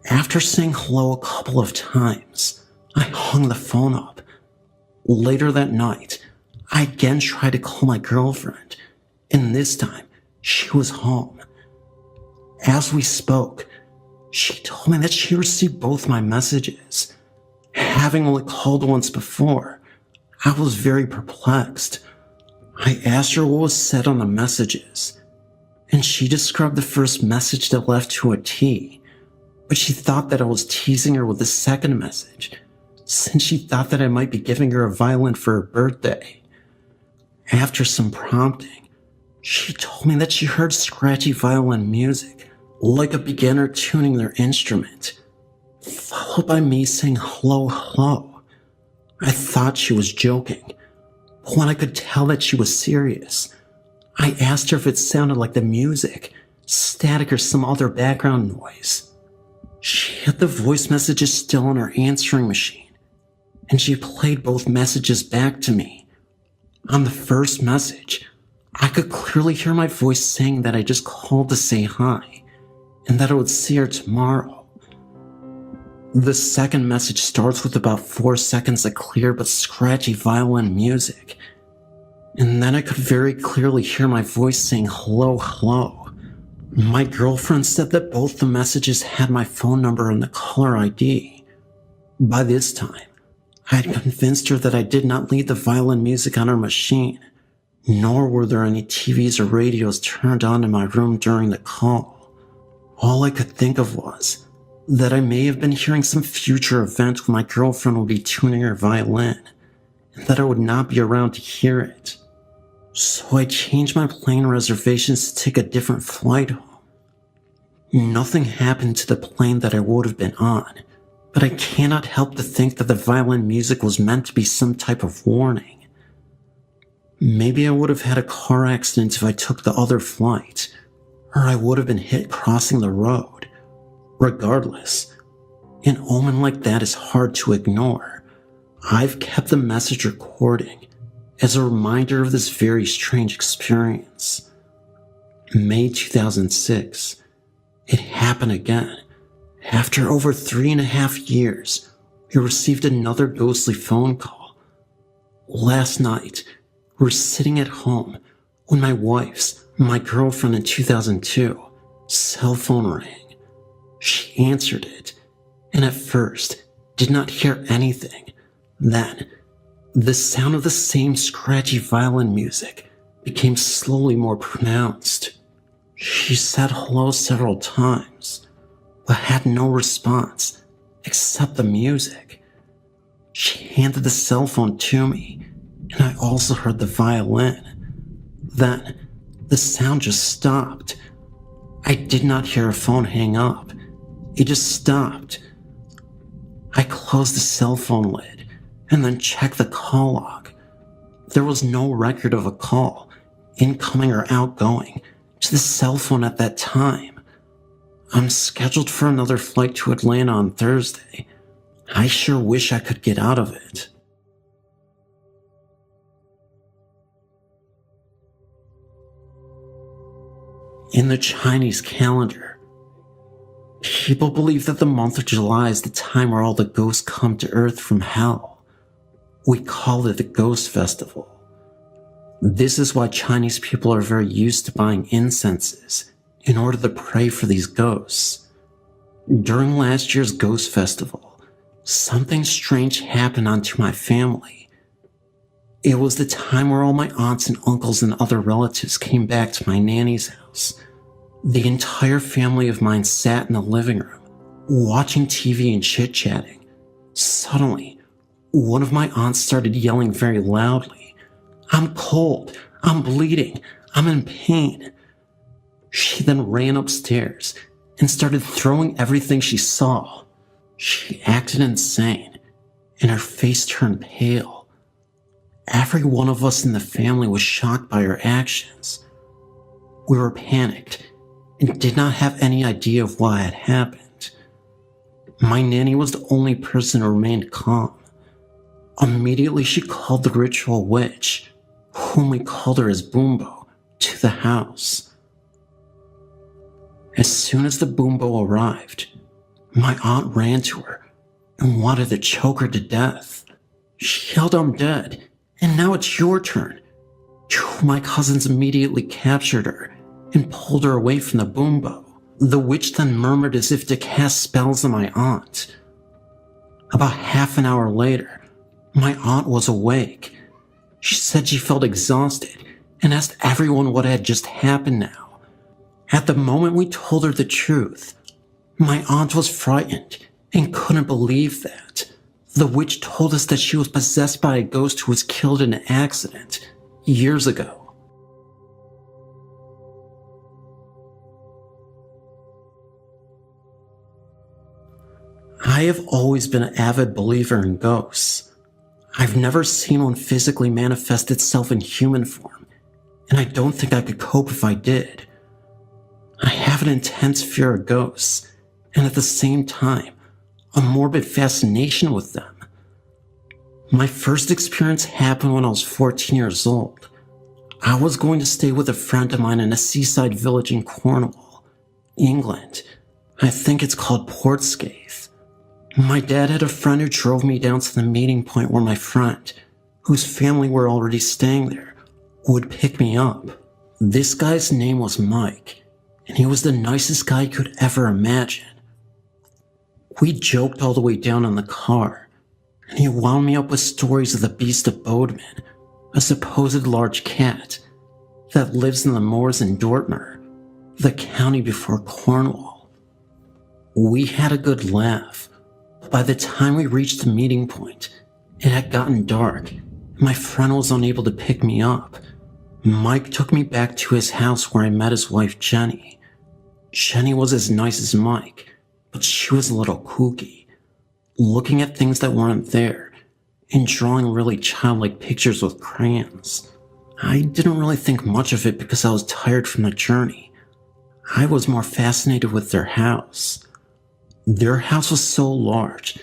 After saying hello a couple of times, I hung the phone up. Later that night, I again tried to call my girlfriend, and this time, she was home. As we spoke, she told me that she received both my messages. Having only called once before, I was very perplexed. I asked her what was said on the messages, and she described the first message that left to a T, but she thought that I was teasing her with the second message, since she thought that I might be giving her a violin for her birthday. After some prompting, she told me that she heard scratchy violin music, like a beginner tuning their instrument, followed by me saying hello, hello. I thought she was joking, but when I could tell that she was serious, I asked her if it sounded like the music, static, or some other background noise. She had the voice messages still on her answering machine, and she played both messages back to me. On the first message, I could clearly hear my voice saying that I just called to say hi, and that I would see her tomorrow. The second message starts with about 4 seconds of clear but scratchy violin music, and then I could very clearly hear my voice saying hello, hello. My girlfriend said that both the messages had my phone number and the caller ID. By this time, I had convinced her that I did not leave the violin music on her machine, nor were there any TVs or radios turned on in my room during the call. All I could think of was that I may have been hearing some future event when my girlfriend would be tuning her violin, and that I would not be around to hear it. So I changed my plane reservations to take a different flight home. Nothing happened to the plane that I would have been on, but I cannot help to think that the violin music was meant to be some type of warning. Maybe I would have had a car accident if I took the other flight, or I would have been hit crossing the road. Regardless, an omen like that is hard to ignore. I've kept the message recording as a reminder of this very strange experience. May 2006, it happened again. After over 3.5 years, we received another ghostly phone call. Last night, we were sitting at home when my wife's, my girlfriend in 2002, cell phone rang. She answered it, and at first did not hear anything. Then, the sound of the same scratchy violin music became slowly more pronounced. She said hello several times, but had no response except the music. She handed the cell phone to me, and I also heard the violin. Then, the sound just stopped. I did not hear her phone hang up. It just stopped. I closed the cell phone lid and then checked the call log. There was no record of a call, incoming or outgoing, to the cell phone at that time. I'm scheduled for another flight to Atlanta on Thursday. I sure wish I could get out of it. In the Chinese calendar, people believe that the month of July is the time where all the ghosts come to Earth from hell. We call it the Ghost Festival. This is why Chinese people are very used to buying incenses in order to pray for these ghosts. During last year's Ghost Festival, something strange happened onto my family. It was the time where all my aunts and uncles and other relatives came back to my nanny's house. The entire family of mine sat in the living room, watching TV and chit-chatting. Suddenly, one of my aunts started yelling very loudly, "I'm cold, I'm bleeding, I'm in pain." She then ran upstairs and started throwing everything she saw. She acted insane, and her face turned pale. Every one of us in the family was shocked by her actions. We were panicked and did not have any idea of what had happened. My nanny was the only person who remained calm. Immediately she called the ritual witch, whom we called her as Boombo, to the house. As soon as the Boombo arrived, my aunt ran to her and wanted to choke her to death. She yelled, "I'm dead, and now it's your turn." Two of my cousins immediately captured her and pulled her away from the Boombo. The witch then murmured as if to cast spells on my aunt. About half an hour later, my aunt was awake. She said she felt exhausted and asked everyone what had just happened now. At the moment we told her the truth, my aunt was frightened and couldn't believe that. The witch told us that she was possessed by a ghost who was killed in an accident years ago. I have always been an avid believer in ghosts. I've never seen one physically manifest itself in human form, and I don't think I could cope if I did. I have an intense fear of ghosts, and at the same time, a morbid fascination with them. My first experience happened when I was 14 years old. I was going to stay with a friend of mine in a seaside village in Cornwall, England. I think it's called Portscape. My dad had a friend who drove me down to the meeting point where my friend, whose family were already staying there, would pick me up. This guy's name was Mike, and he was the nicest guy you could ever imagine. We joked all the way down in the car, and he wound me up with stories of the Beast of Bodmin, a supposed large cat that lives in the moors in Dortmund, the county before Cornwall. We had a good laugh. By the time we reached the meeting point, it had gotten dark, and my friend was unable to pick me up. Mike took me back to his house where I met his wife, Jenny. Jenny was as nice as Mike, but she was a little kooky, looking at things that weren't there, and drawing really childlike pictures with crayons. I didn't really think much of it because I was tired from the journey. I was more fascinated with their house. Their house was so large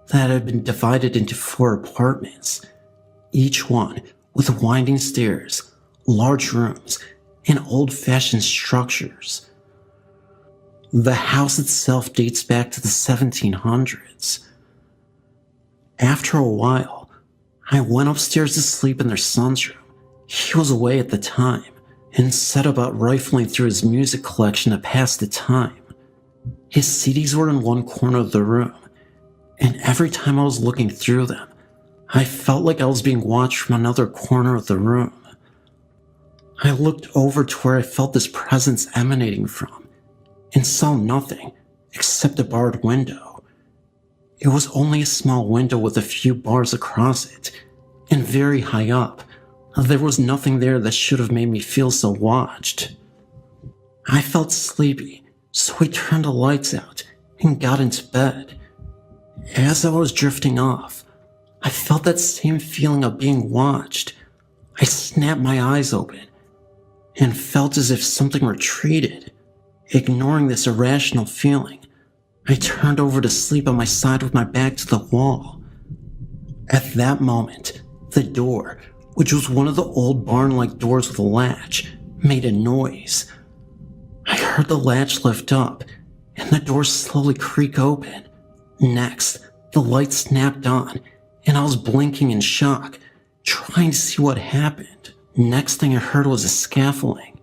that it had been divided into 4 apartments, each one with winding stairs, large rooms, and old-fashioned structures. The house itself dates back to the 1700s. After a while, I went upstairs to sleep in their son's room. He was away at the time and set about rifling through his music collection to pass the time. His CDs were in one corner of the room, and every time I was looking through them, I felt like I was being watched from another corner of the room. I looked over to where I felt this presence emanating from, and saw nothing except a barred window. It was only a small window with a few bars across it, and very high up. There was nothing there that should have made me feel so watched. I felt sleepy, so I turned the lights out and got into bed. As I was drifting off, I felt that same feeling of being watched. I snapped my eyes open and felt as if something retreated. Ignoring this irrational feeling, I turned over to sleep on my side with my back to the wall. At that moment, the door, which was one of the old barn-like doors with a latch, made a noise. I heard the latch lift up, and the door slowly creak open. Next, the light snapped on, and I was blinking in shock, trying to see what happened. Next thing I heard was a scuffling,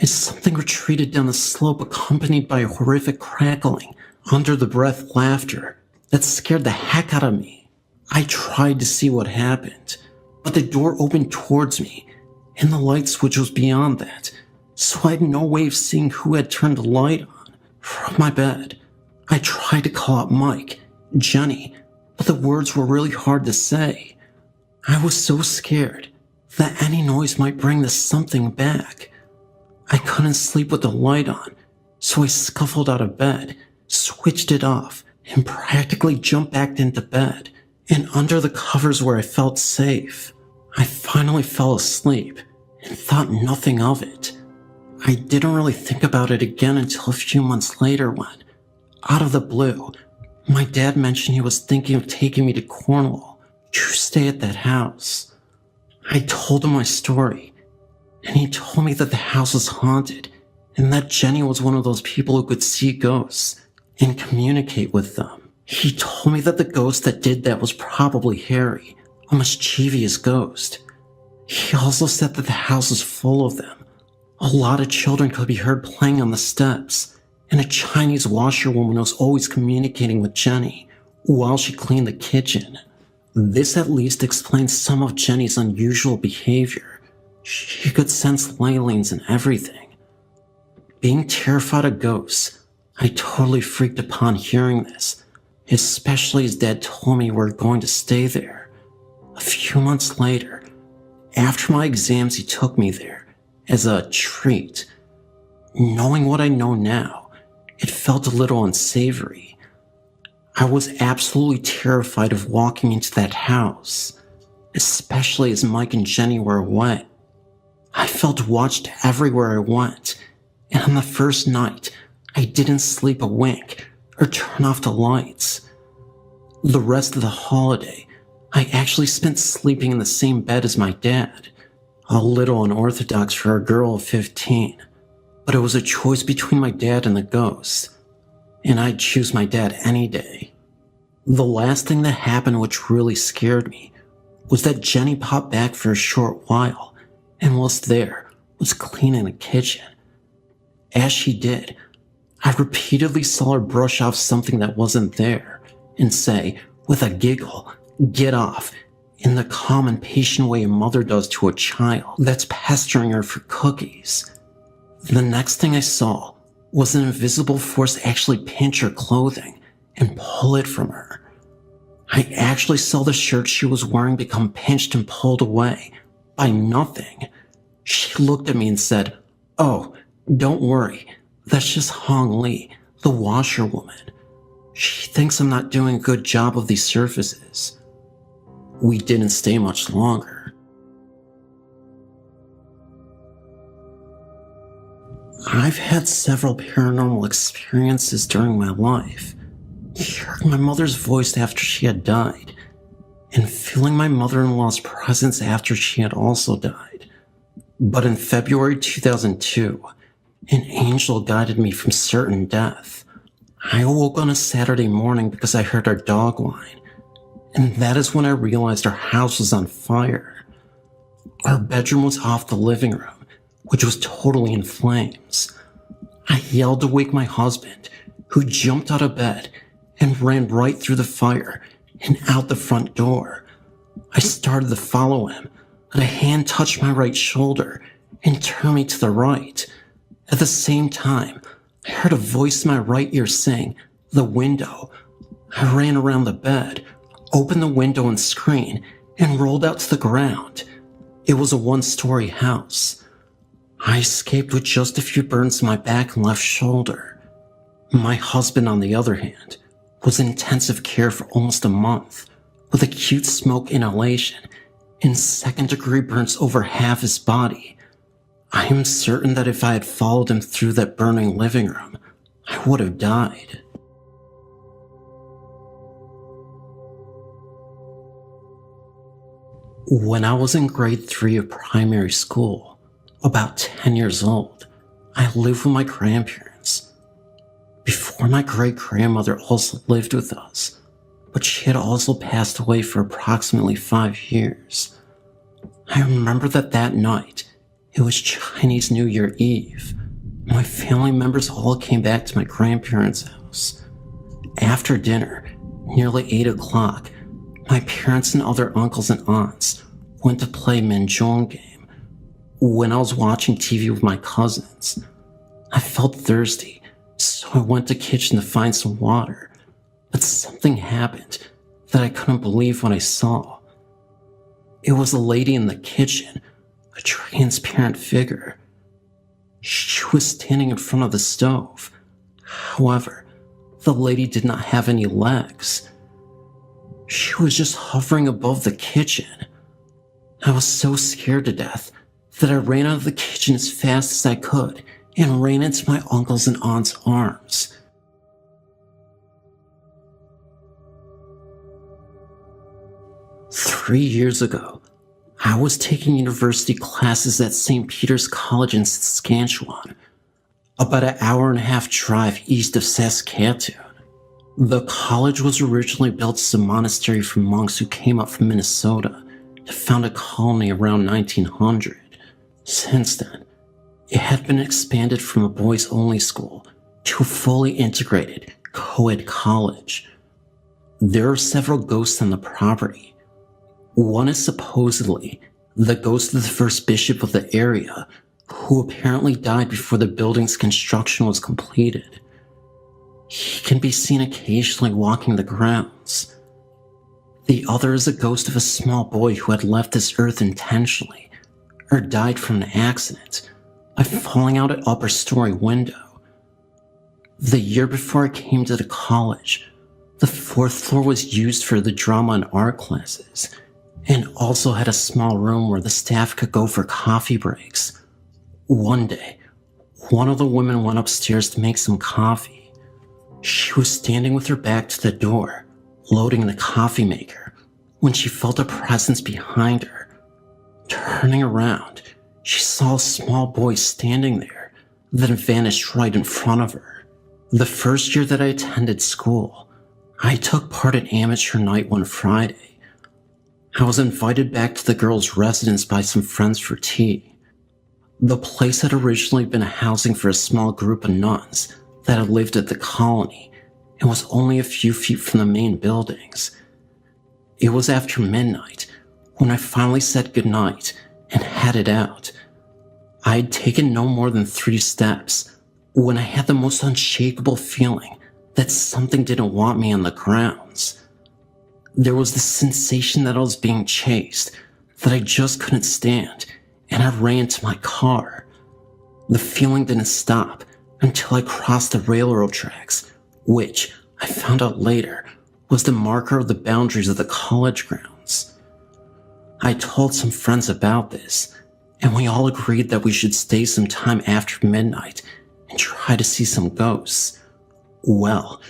as something retreated down the slope accompanied by a horrific crackling, under-the-breath laughter that scared the heck out of me. I tried to see what happened, but the door opened towards me, and the light switch was beyond that, so I had no way of seeing who had turned the light on. From my bed, I tried to call out Mike, Jenny, but the words were really hard to say. I was so scared that any noise might bring the something back. I couldn't sleep with the light on, so I scuffled out of bed, switched it off, and practically jumped back into bed, and under the covers where I felt safe. I finally fell asleep and thought nothing of it. I didn't really think about it again until a few months later when, out of the blue, my dad mentioned he was thinking of taking me to Cornwall to stay at that house. I told him my story, and he told me that the house was haunted and that Jenny was one of those people who could see ghosts and communicate with them. He told me that the ghost that did that was probably Harry, a mischievous ghost. He also said that the house was full of them. A lot of children could be heard playing on the steps, and a Chinese washerwoman was always communicating with Jenny while she cleaned the kitchen. This at least explains some of Jenny's unusual behavior. She could sense ley-lines and everything. Being terrified of ghosts, I totally freaked upon hearing this, especially as Dad told me we were going to stay there. A few months later, after my exams, he took me there as a treat. Knowing what I know now, it felt a little unsavory. I was absolutely terrified of walking into that house, especially as Mike and Jenny were away. I felt watched everywhere I went, and on the first night, I didn't sleep a wink or turn off the lights. The rest of the holiday, I actually spent sleeping in the same bed as my dad, a little unorthodox for a girl of 15, but it was a choice between my dad and the ghost, and I'd choose my dad any day. The last thing that happened which really scared me was that Jenny popped back for a short while and whilst there was cleaning the kitchen. As she did, I repeatedly saw her brush off something that wasn't there and say, with a giggle, "Get off," in the calm and patient way a mother does to a child that's pestering her for cookies. The next thing I saw was an invisible force actually pinch her clothing and pull it from her. I actually saw the shirt she was wearing become pinched and pulled away by nothing. She looked at me and said, "Oh, don't worry, that's just Hong Lee, the washerwoman. She thinks I'm not doing a good job of these surfaces." We didn't stay much longer. I've had several paranormal experiences during my life. Hearing my mother's voice after she had died, and feeling my mother-in-law's presence after she had also died. But in February 2002, an angel guided me from certain death. I awoke on a Saturday morning because I heard our dog whine, and that is when I realized our house was on fire. Our bedroom was off the living room, which was totally in flames. I yelled to wake my husband, who jumped out of bed and ran right through the fire and out the front door. I started to follow him, but a hand touched my right shoulder and turned me to the right. At the same time, I heard a voice in my right ear saying, "The window." I ran around the bed, opened the window and screen, and rolled out to the ground. It was a one-story house. I escaped with just a few burns in my back and left shoulder. My husband, on the other hand, was in intensive care for almost a month, with acute smoke inhalation and second-degree burns over half his body. I am certain that if I had followed him through that burning living room, I would have died. When I was in grade 3 of primary school, about 10 years old, I lived with my grandparents. Before, my great-grandmother also lived with us, but she had also passed away for approximately 5 years. I remember that night, it was Chinese New Year Eve. My family members all came back to my grandparents' house. After dinner, nearly 8 o'clock, my parents and other uncles and aunts went to play Mahjong game. When I was watching TV with my cousins, I felt thirsty, so I went to the kitchen to find some water, but something happened that I couldn't believe what I saw. It was a lady in the kitchen, a transparent figure. She was standing in front of the stove. However, the lady did not have any legs. She was just hovering above the kitchen. I was so scared to death that I ran out of the kitchen as fast as I could and ran into my uncles and aunts' arms. "3 years ago, I was taking university classes at St. Peter's College in Saskatchewan, about an hour-and-a-half drive east of Saskatoon. The college was originally built as a monastery for monks who came up from Minnesota to found a colony around 1900. Since then, it had been expanded from a boys-only school to a fully integrated co-ed college. There are several ghosts on the property. One is supposedly the ghost of the first bishop of the area, who apparently died before the building's construction was completed. He can be seen occasionally walking the grounds. The other is a ghost of a small boy who had left this earth intentionally, or died from an accident by falling out an upper story window. The year before I came to the college, the 4th floor was used for the drama and art classes, and also had a small room where the staff could go for coffee breaks. One day, one of the women went upstairs to make some coffee. She was standing with her back to the door, loading the coffee maker, when she felt a presence behind her. Turning around, she saw a small boy standing there, then vanished right in front of her. The first year that I attended school, I took part in amateur night one Friday. I was invited back to the girls' residence by some friends for tea. The place had originally been a housing for a small group of nuns that had lived at the colony and was only a few feet from the main buildings. It was after midnight when I finally said goodnight and headed out. I had taken no more than 3 steps when I had the most unshakable feeling that something didn't want me on the grounds. There was this sensation that I was being chased that I just couldn't stand, and I ran to my car. The feeling didn't stop until I crossed the railroad tracks, which I found out later was the marker of the boundaries of the college grounds. I told some friends about this, and we all agreed that we should stay some time after midnight and try to see some ghosts. Well,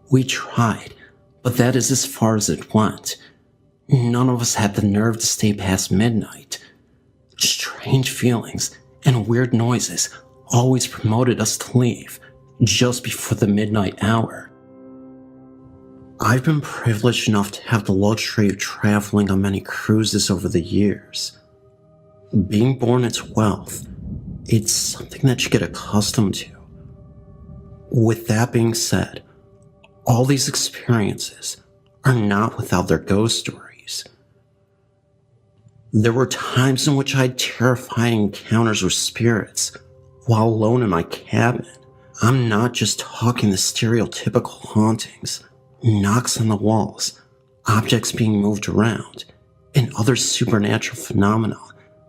we tried, but that is as far as it went. None of us had the nerve to stay past midnight. Strange feelings and weird noises always promoted us to leave just before the midnight hour. I've been privileged enough to have the luxury of traveling on many cruises over the years. Being born into wealth, it's something that you get accustomed to. With that being said, all these experiences are not without their ghost stories. There were times in which I had terrifying encounters with spirits while alone in my cabin. I'm not just talking the stereotypical hauntings, knocks on the walls, objects being moved around, and other supernatural phenomena,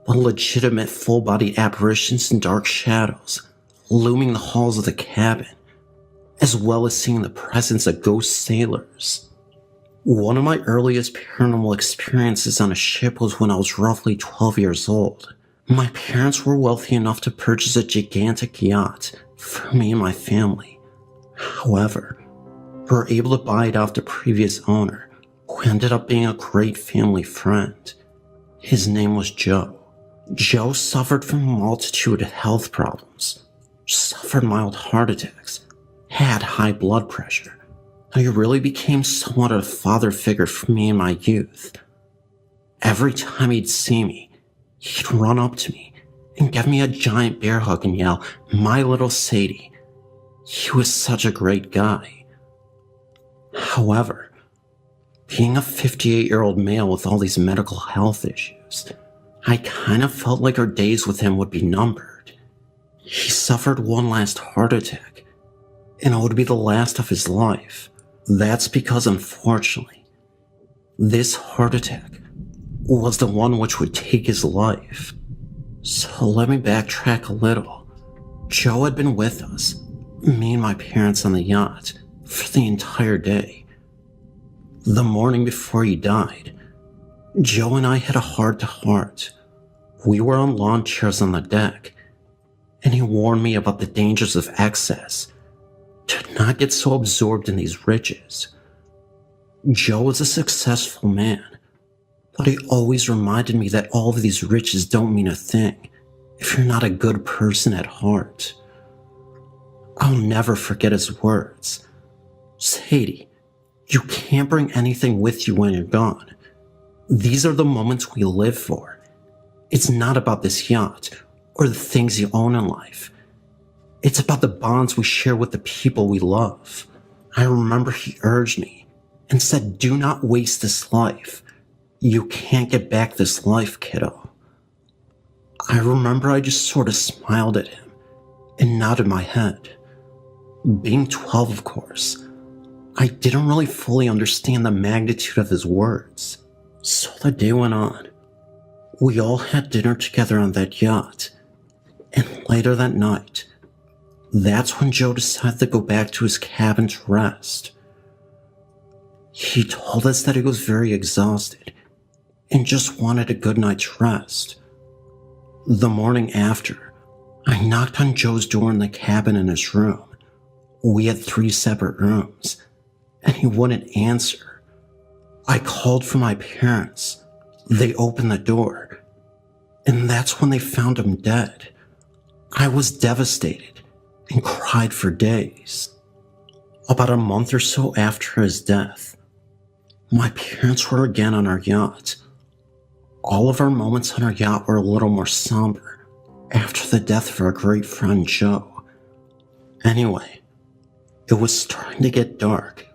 but legitimate full-body apparitions and dark shadows looming the halls of the cabin, as well as seeing the presence of ghost sailors. One of my earliest paranormal experiences on a ship was when I was roughly 12 years old. My parents were wealthy enough to purchase a gigantic yacht for me and my family. However, we were able to buy it off the previous owner, who ended up being a great family friend. His name was Joe. Joe suffered from a multitude of health problems, suffered mild heart attacks, had high blood pressure. He really became somewhat of a father figure for me in my youth. Every time he'd see me, he'd run up to me and give me a giant bear hug and yell, "My little Sadie." He was such a great guy. However, being a 58-year-old male with all these medical health issues, I kind of felt like our days with him would be numbered. He suffered one last heart attack, and it would be the last of his life. That's because, unfortunately, this heart attack was the one which would take his life. So let me backtrack a little. Joe had been with us, me and my parents on the yacht, for the entire day. The morning before he died, Joe and I had a heart-to-heart. We were on lawn chairs on the deck, and he warned me about the dangers of excess, to not get so absorbed in these riches. Joe was a successful man, but he always reminded me that all of these riches don't mean a thing if you're not a good person at heart. I'll never forget his words. "Sadie, you can't bring anything with you when you're gone. These are the moments we live for. It's not about this yacht or the things you own in life. It's about the bonds we share with the people we love." I remember he urged me and said, "Do not waste this life. You can't get back this life, kiddo." I remember I just sort of smiled at him and nodded my head. Being 12, of course, I didn't really fully understand the magnitude of his words. So the day went on. We all had dinner together on that yacht, and later that night, that's when Joe decided to go back to his cabin to rest. He told us that he was very exhausted and just wanted a good night's rest. The morning after, I knocked on Joe's door in the cabin in his room. We had 3 separate rooms, and he wouldn't answer. I called for my parents. They opened the door, and that's when they found him dead. I was devastated and cried for days. About a month or so after his death, my parents were again on our yacht. All of our moments on our yacht were a little more somber after the death of our great friend Joe. Anyway, it was starting to get dark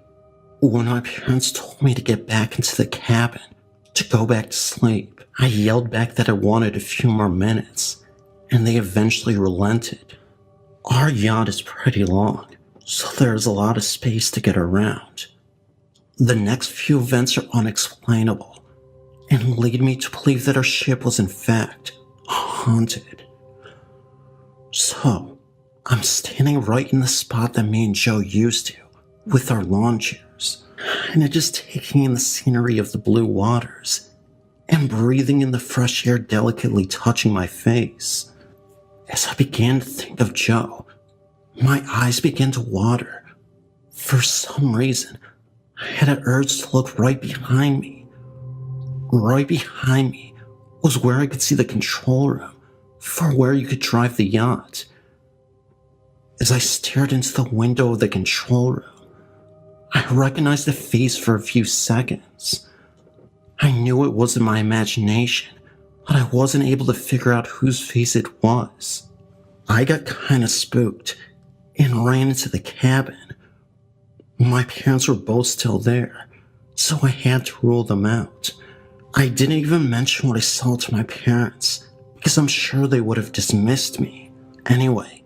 when my parents told me to get back into the cabin to go back to sleep. I yelled back that I wanted a few more minutes, and they eventually relented. Our yacht is pretty long, so there's a lot of space to get around. The next few events are unexplainable and lead me to believe that our ship was in fact haunted. So, I'm standing right in the spot that me and Joe used to, with our lawn chairs, and just taking in the scenery of the blue waters and breathing in the fresh air delicately touching my face. As I began to think of Joe, my eyes began to water. For some reason, I had an urge to look right behind me. Right behind me was where I could see the control room for where you could drive the yacht. As I stared into the window of the control room, I recognized the face for a few seconds. I knew it wasn't my imagination, but I wasn't able to figure out whose face it was. I got kinda spooked and ran into the cabin. My parents were both still there, so I had to rule them out. I didn't even mention what I saw to my parents, because I'm sure they would have dismissed me. Anyway,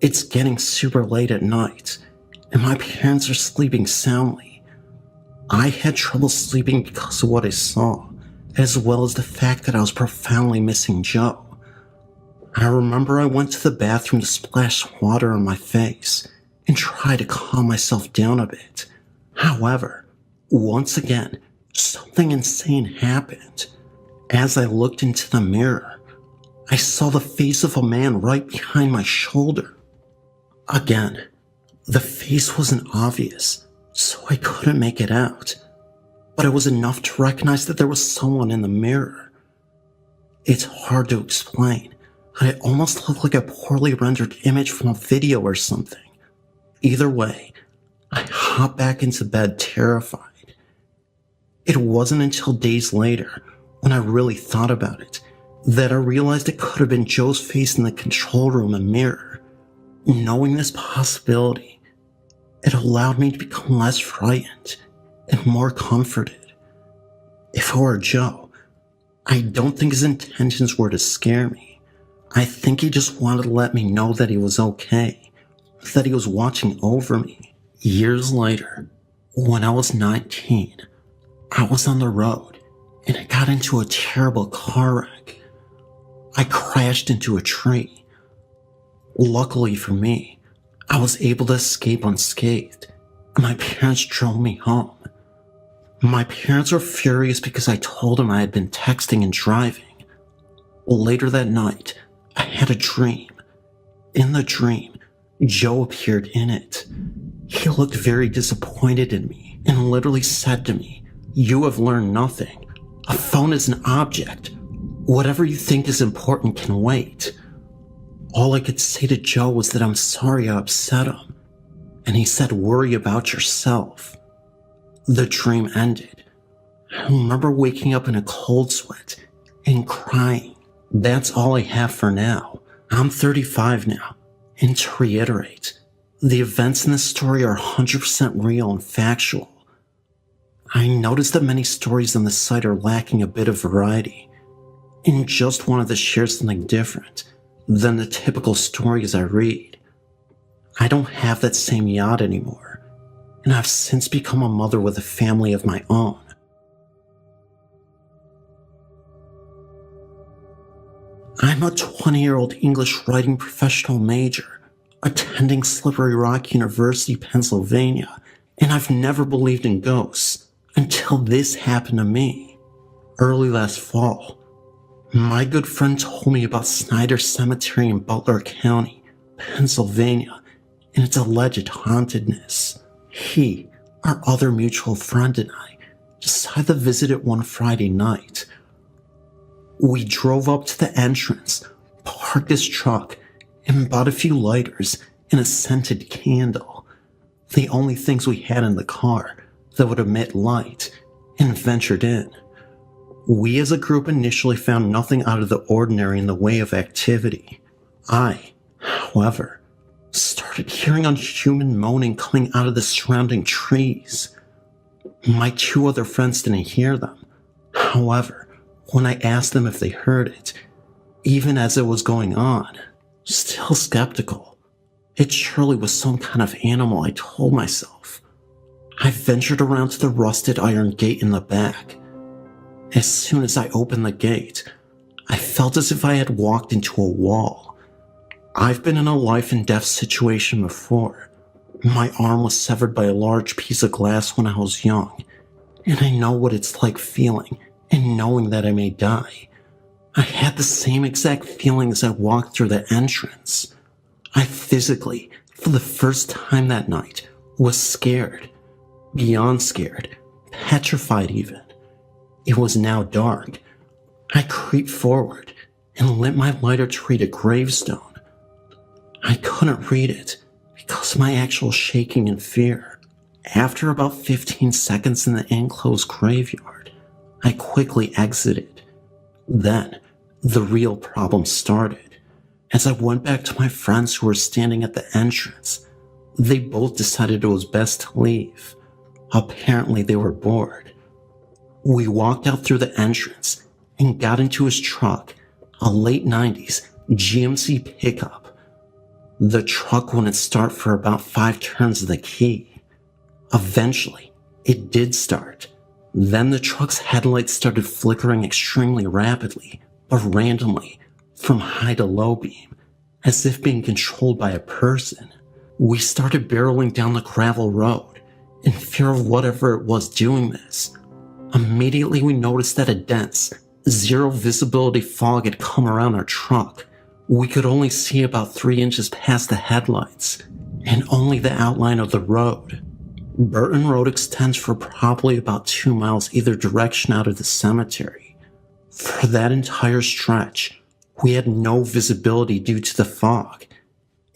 it's getting super late at night, and my parents are sleeping soundly. I had trouble sleeping because of what I saw, as well as the fact that I was profoundly missing Joe. I remember I went to the bathroom to splash water on my face and try to calm myself down a bit. However, once again, something insane happened. As I looked into the mirror, I saw the face of a man right behind my shoulder. Again, the face wasn't obvious, so I couldn't make it out, but it was enough to recognize that there was someone in the mirror. It's hard to explain, but it almost looked like a poorly rendered image from a video or something. Either way, I hopped back into bed terrified. It wasn't until days later, when I really thought about it, that I realized it could have been Joe's face in the control room and mirror. Knowing this possibility, it allowed me to become less frightened and more comforted. If it were Joe, I don't think his intentions were to scare me. I think he just wanted to let me know that he was okay, that he was watching over me. Years later, when I was 19, I was on the road and I got into a terrible car wreck. I crashed into a tree. Luckily for me, I was able to escape unscathed, and my parents drove me home. My parents were furious because I told them I had been texting and driving. Later that night, I had a dream. In the dream, Joe appeared in it. He looked very disappointed in me and literally said to me, "You have learned nothing. A phone is an object. Whatever you think is important can wait." All I could say to Joe was that I'm sorry I upset him, and he said, "Worry about yourself." The dream ended. I remember waking up in a cold sweat and crying. That's all I have for now. I'm 35 now, and to reiterate, the events in this story are 100% real and factual. I noticed that many stories on the site are lacking a bit of variety, and just wanted to share something different than the typical stories I read. I don't have that same yacht anymore, and I've since become a mother with a family of my own. I'm a 20-year-old English writing professional major, attending Slippery Rock University, Pennsylvania, and I've never believed in ghosts until this happened to me. Early last fall, my good friend told me about Snyder Cemetery in Butler County, Pennsylvania, and its alleged hauntedness. He, our other mutual friend, and I decided to visit it one Friday night. We drove up to the entrance, parked his truck, and bought a few lighters and a scented candle. The only things we had in the car that would emit light, and ventured in. We as a group initially found nothing out of the ordinary in the way of activity. I, however, started hearing unhuman moaning coming out of the surrounding trees. My two other friends didn't hear them. However, when I asked them if they heard it, even as it was going on, still skeptical, it surely was some kind of animal, I told myself. I ventured around to the rusted iron gate in the back. As soon as I opened the gate, I felt as if I had walked into a wall. I've been in a life and death situation before. My arm was severed by a large piece of glass when I was young, and I know what it's like feeling and knowing that I may die. I had the same exact feeling as I walked through the entrance. I physically, for the first time that night, was scared. Beyond scared, petrified even. It was now dark. I creeped forward and lit my lighter to read a gravestone. I couldn't read it because of my actual shaking and fear. After about 15 seconds in the enclosed graveyard, I quickly exited. Then, the real problem started. As I went back to my friends who were standing at the entrance, they both decided it was best to leave. Apparently they were bored. We walked out through the entrance and got into his truck, a late 90s GMC pickup. The truck wouldn't start for about 5 turns of the key. Eventually, it did start. Then the truck's headlights started flickering extremely rapidly, but randomly, from high to low beam, as if being controlled by a person. We started barreling down the gravel road, in fear of whatever it was doing this. Immediately we noticed that a dense, zero visibility fog had come around our truck. We could only see about 3 inches past the headlights, and only the outline of the road. Burton Road extends for probably about 2 miles either direction out of the cemetery. For that entire stretch, we had no visibility due to the fog,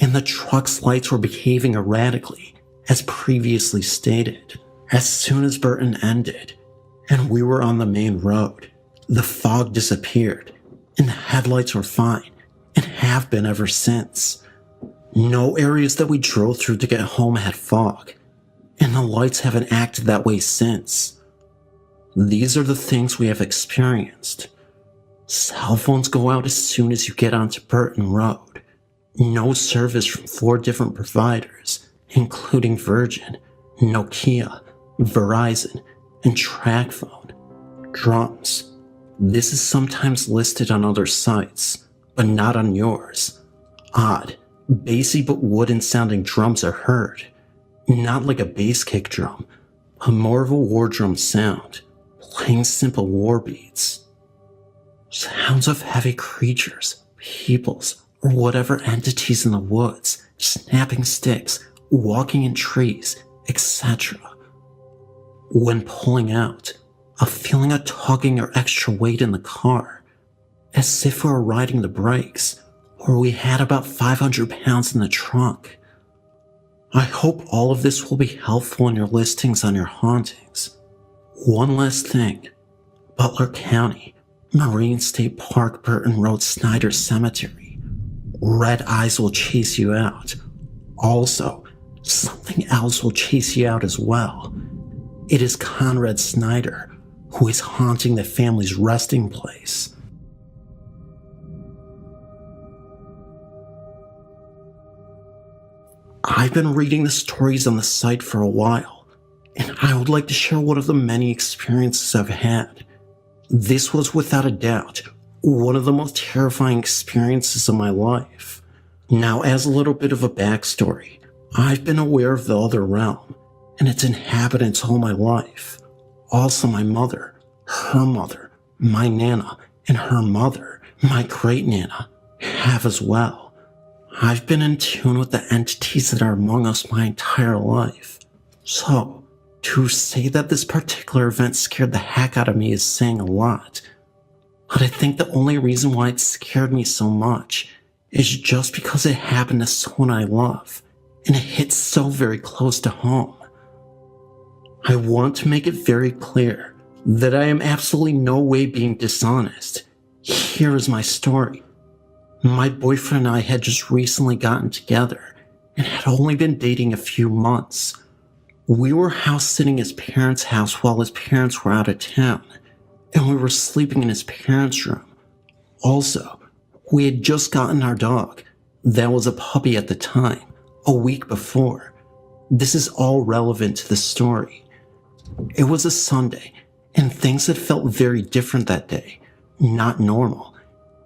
and the truck's lights were behaving erratically, as previously stated. As soon as Burton ended, and we were on the main road, the fog disappeared, and the headlights were fine, and have been ever since. No areas that we drove through to get home had fog, and the lights haven't acted that way since. These are the things we have experienced. Cell phones go out as soon as you get onto Burton Road. No service from 4 different providers, including Virgin, Nokia, Verizon, and TracFone. Drums. This is sometimes listed on other sites, but not on yours. Odd, bassy but wooden sounding drums are heard. Not like a bass kick drum, but more of a war drum sound, playing simple war beats. Sounds of heavy creatures, peoples, or whatever entities in the woods, snapping sticks, walking in trees, etc. When pulling out, a feeling of tugging or extra weight in the car, as if we were riding the brakes, or we had about 500 pounds in the trunk. I hope all of this will be helpful in your listings on your hauntings. One last thing. Butler County, Marine State Park, Burton Road, Snyder Cemetery. Red eyes will chase you out. Also, something else will chase you out as well. It is Conrad Snyder, who is haunting the family's resting place. I've been reading the stories on the site for a while, and I would like to share one of the many experiences I've had. This was without a doubt one of the most terrifying experiences of my life. Now, as a little bit of a backstory, I've been aware of the other realm and its inhabitants all my life. Also my mother, her mother, my Nana, and her mother, my great-Nana, have as well. I've been in tune with the entities that are among us my entire life. So, to say that this particular event scared the heck out of me is saying a lot. But I think the only reason why it scared me so much is just because it happened to someone I love, and it hits so very close to home. I want to make it very clear that I am absolutely no way being dishonest. Here is my story. My boyfriend and I had just recently gotten together and had only been dating a few months. We were house sitting at his parents' house while his parents were out of town, and we were sleeping in his parents' room. Also, we had just gotten our dog. That was a puppy at the time, a week before. This is all relevant to the story. It was a Sunday, and things had felt very different that day, not normal,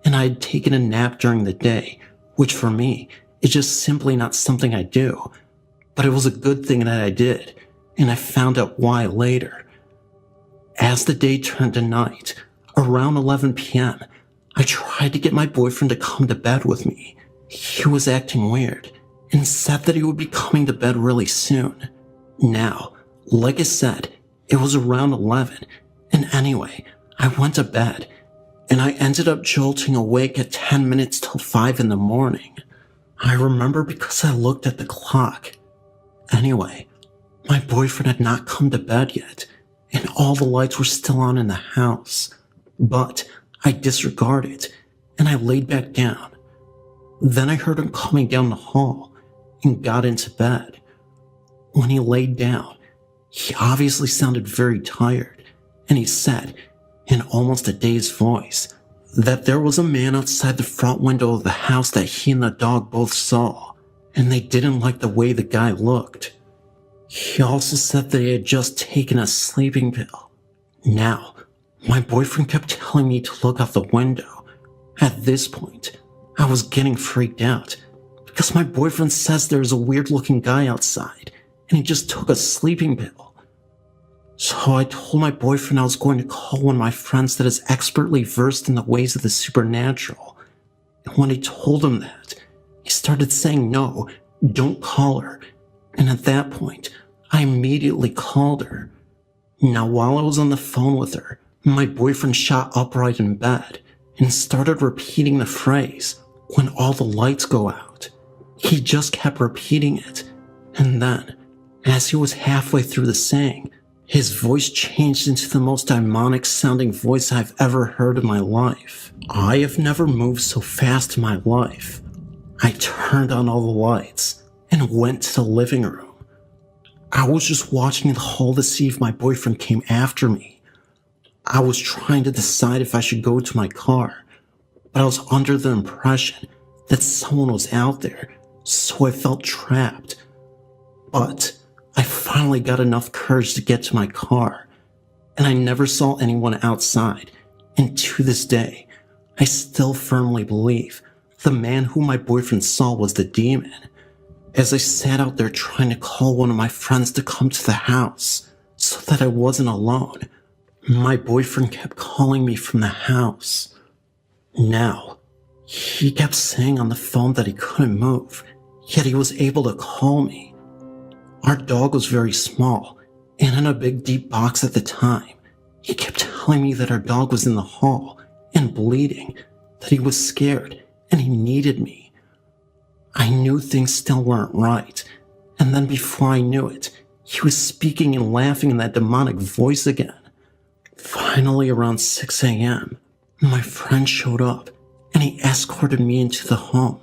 and I had taken a nap during the day, which for me is just simply not something I do, but it was a good thing that I did, and I found out why later. As the day turned to night, around 11 p.m., I tried to get my boyfriend to come to bed with me. He was acting weird, and said that he would be coming to bed really soon. Now, like I said, it was around 11, and anyway, I went to bed, and I ended up jolting awake at 10 minutes till 5 in the morning. I remember because I looked at the clock. Anyway, my boyfriend had not come to bed yet, and all the lights were still on in the house, but I disregarded, and I laid back down. Then I heard him coming down the hall, and got into bed. When he laid down, he obviously sounded very tired, and he said, in almost a dazed voice, that there was a man outside the front window of the house that he and the dog both saw, and they didn't like the way the guy looked. He also said that he had just taken a sleeping pill. Now, my boyfriend kept telling me to look out the window. At this point, I was getting freaked out, because my boyfriend says there's a weird-looking guy outside, and he just took a sleeping pill. So I told my boyfriend I was going to call one of my friends that is expertly versed in the ways of the supernatural. And when I told him that, he started saying, "No, don't call her." And at that point, I immediately called her. Now, while I was on the phone with her, my boyfriend shot upright in bed and started repeating the phrase, "When all the lights go out." He just kept repeating it, and then, as he was halfway through the saying, his voice changed into the most demonic sounding voice I've ever heard in my life. I have never moved so fast in my life. I turned on all the lights and went to the living room. I was just watching the hall to see if my boyfriend came after me. I was trying to decide if I should go to my car, but I was under the impression that someone was out there, so I felt trapped. But I finally got enough courage to get to my car, and I never saw anyone outside, and to this day, I still firmly believe the man whom my boyfriend saw was the demon. As I sat out there trying to call one of my friends to come to the house so that I wasn't alone, my boyfriend kept calling me from the house. Now, he kept saying on the phone that he couldn't move, yet he was able to call me. Our dog was very small and in a big deep box at the time. He kept telling me that our dog was in the hall and bleeding, that he was scared and he needed me. I knew things still weren't right, and then before I knew it, he was speaking and laughing in that demonic voice again. Finally, around 6 a.m., my friend showed up, and he escorted me into the home.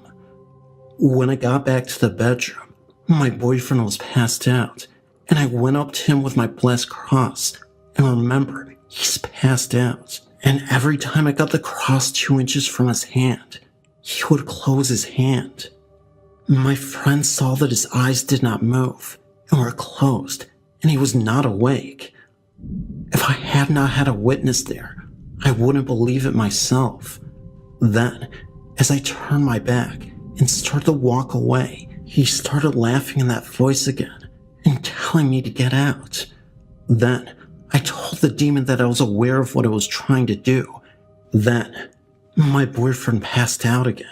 When I got back to the bedroom, my boyfriend was passed out, and I went up to him with my blessed cross, and remember, he's passed out. And every time I got the cross 2 inches from his hand, he would close his hand. My friend saw that his eyes did not move and were closed, and he was not awake. If I had not had a witness there, I wouldn't believe it myself. Then, as I turned my back and started to walk away, he started laughing in that voice again and telling me to get out. Then, I told the demon that I was aware of what it was trying to do. Then, my boyfriend passed out again.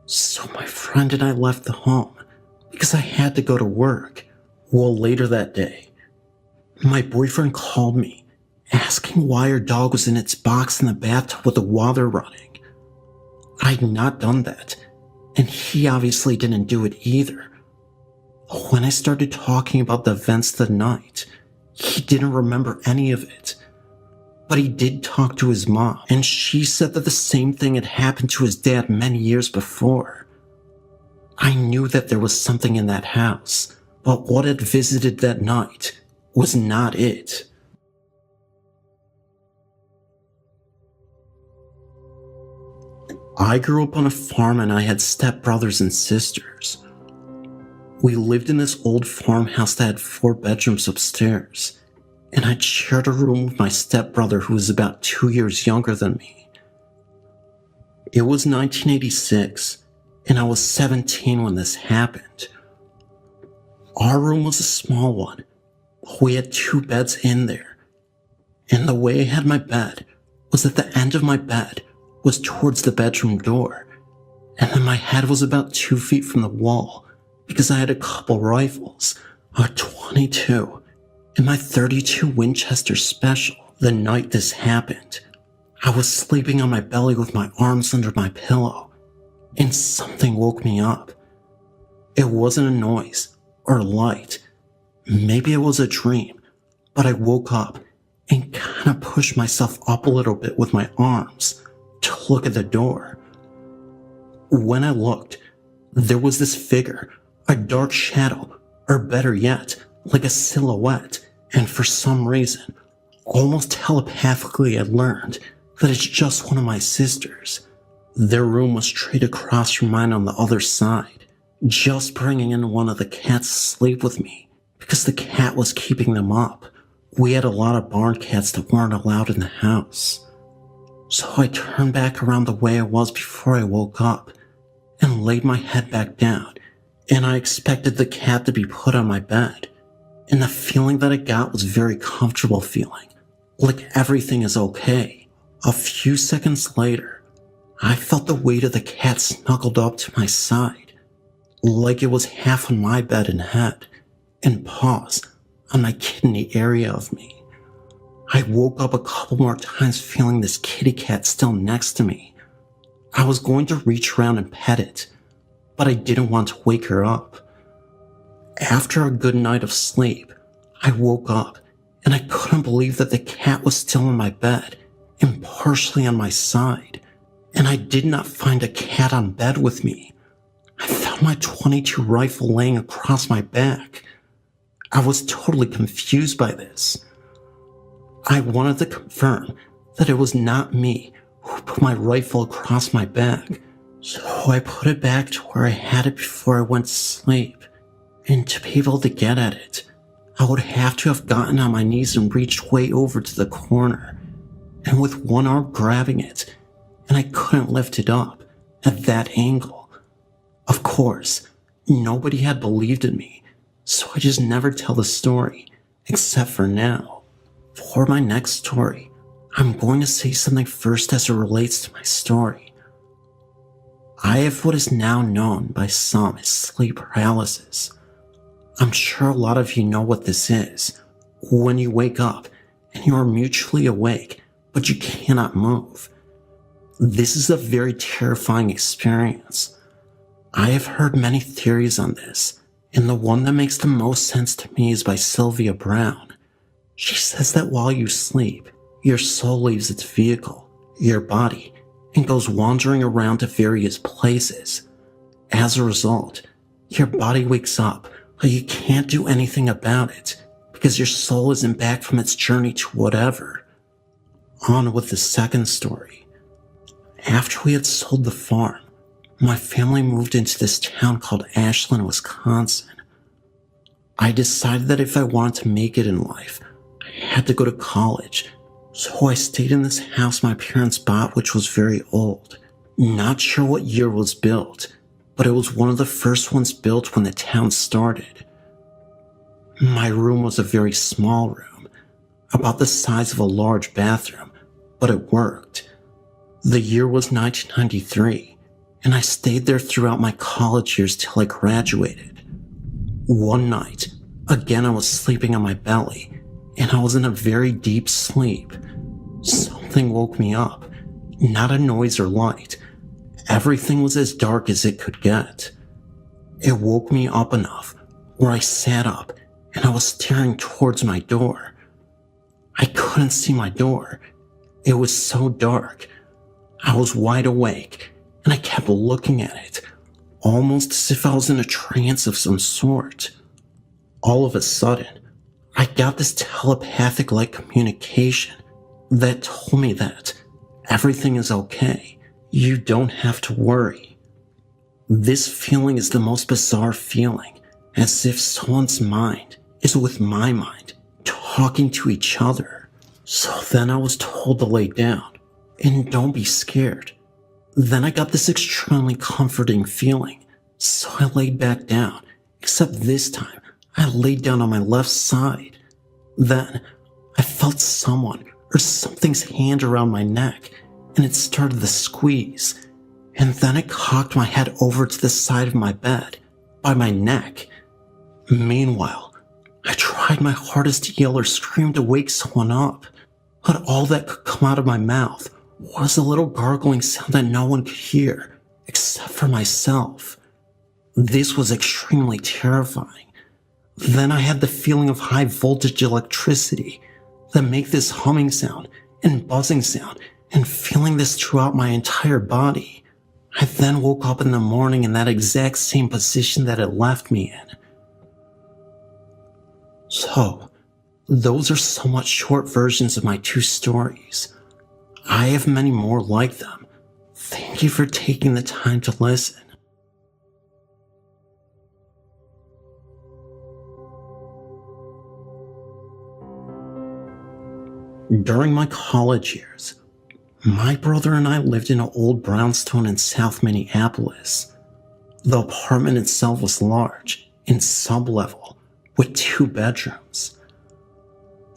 So my friend and I left the home because I had to go to work. Well, later that day, my boyfriend called me asking why our dog was in its box in the bathtub with the water running. I had not done that, and he obviously didn't do it either. When I started talking about the events that night, he didn't remember any of it. But he did talk to his mom, and she said that the same thing had happened to his dad many years before. I knew that there was something in that house, but what had visited that night was not it. I grew up on a farm and I had stepbrothers and sisters. We lived in this old farmhouse that had 4 bedrooms upstairs, and I'd shared a room with my stepbrother who was about 2 years younger than me. It was 1986, and I was 17 when this happened. Our room was a small one, but we had 2 beds in there, and the way I had my bed was that the end of my bed was towards the bedroom door, and then my head was about 2 feet from the wall because I had a couple rifles, a .22 and my .32 Winchester Special. The night this happened, I was sleeping on my belly with my arms under my pillow, and something woke me up. It wasn't a noise or light. Maybe it was a dream, but I woke up and kind of pushed myself up a little bit with my arms to look at the door. When I looked, there was this figure, a dark shadow, or better yet, like a silhouette, and for some reason, almost telepathically I learned that it's just one of my sisters. Their room was straight across from mine on the other side, just bringing in one of the cats to sleep with me, because the cat was keeping them up. We had a lot of barn cats that weren't allowed in the house. So I turned back around the way I was before I woke up, and laid my head back down, and I expected the cat to be put on my bed. And the feeling that I got was very comfortable feeling, like everything is okay. A few seconds later, I felt the weight of the cat snuggled up to my side, like it was half on my bed and head, and paws on my kidney area of me. I woke up a couple more times feeling this kitty cat still next to me. I was going to reach around and pet it, but I didn't want to wake her up. After a good night of sleep, I woke up and I couldn't believe that the cat was still in my bed and partially on my side, and I did not find a cat on bed with me. I found my .22 rifle laying across my back. I was totally confused by this. I wanted to confirm that it was not me who put my rifle across my back, so I put it back to where I had it before I went to sleep. And to be able to get at it, I would have to have gotten on my knees and reached way over to the corner, and with one arm grabbing it, and I couldn't lift it up at that angle. Of course, nobody had believed in me, so I just never tell the story, except for now. For my next story, I'm going to say something first as it relates to my story. I have what is now known by some as sleep paralysis. I'm sure a lot of you know what this is. When you wake up and you are mutually awake, but you cannot move. This is a very terrifying experience. I have heard many theories on this, and the one that makes the most sense to me is by Sylvia Brown. She says that while you sleep, your soul leaves its vehicle, your body, and goes wandering around to various places. As a result, your body wakes up, but you can't do anything about it because your soul isn't back from its journey to whatever. On with the second story. After we had sold the farm, My family moved into this town called Ashland, Wisconsin. I decided that if I wanted to make it in life, I had to go to college. So I stayed in this house my parents bought, which was very old. Not sure what year it was built, but it was one of the first ones built when the town started. My room was a very small room, about the size of a large bathroom, but it worked. The year was 1993, and I stayed there throughout my college years till I graduated. One night, again I was sleeping on my belly, and I was in a very deep sleep. Something woke me up, not a noise or light. Everything was as dark as it could get. It woke me up enough where I sat up and I was staring towards my door. I couldn't see my door. It was so dark. I was wide awake and I kept looking at it, almost as if I was in a trance of some sort. All of a sudden, I got this telepathic-like communication that told me that everything is okay. You don't have to worry. This feeling is the most bizarre feeling, as if someone's mind is with my mind, talking to each other. So then I was told to lay down, and don't be scared. Then I got this extremely comforting feeling, so I laid back down, except this time I laid down on my left side. Then I felt someone or something's hand around my neck, and it started to squeeze, and then it cocked my head over to the side of my bed, by my neck. Meanwhile, I tried my hardest to yell or scream to wake someone up, but all that could come out of my mouth was a little gargling sound that no one could hear, except for myself. This was extremely terrifying. Then I had the feeling of high voltage electricity that make this humming sound and buzzing sound, and feeling this throughout my entire body. I then woke up in the morning in that exact same position that it left me in. So, those are somewhat short versions of my two stories. I have many more like them. Thank you for taking the time to listen. During my college years, my brother and I lived in an old brownstone in South Minneapolis. The apartment itself was large and sub-level with 2 bedrooms.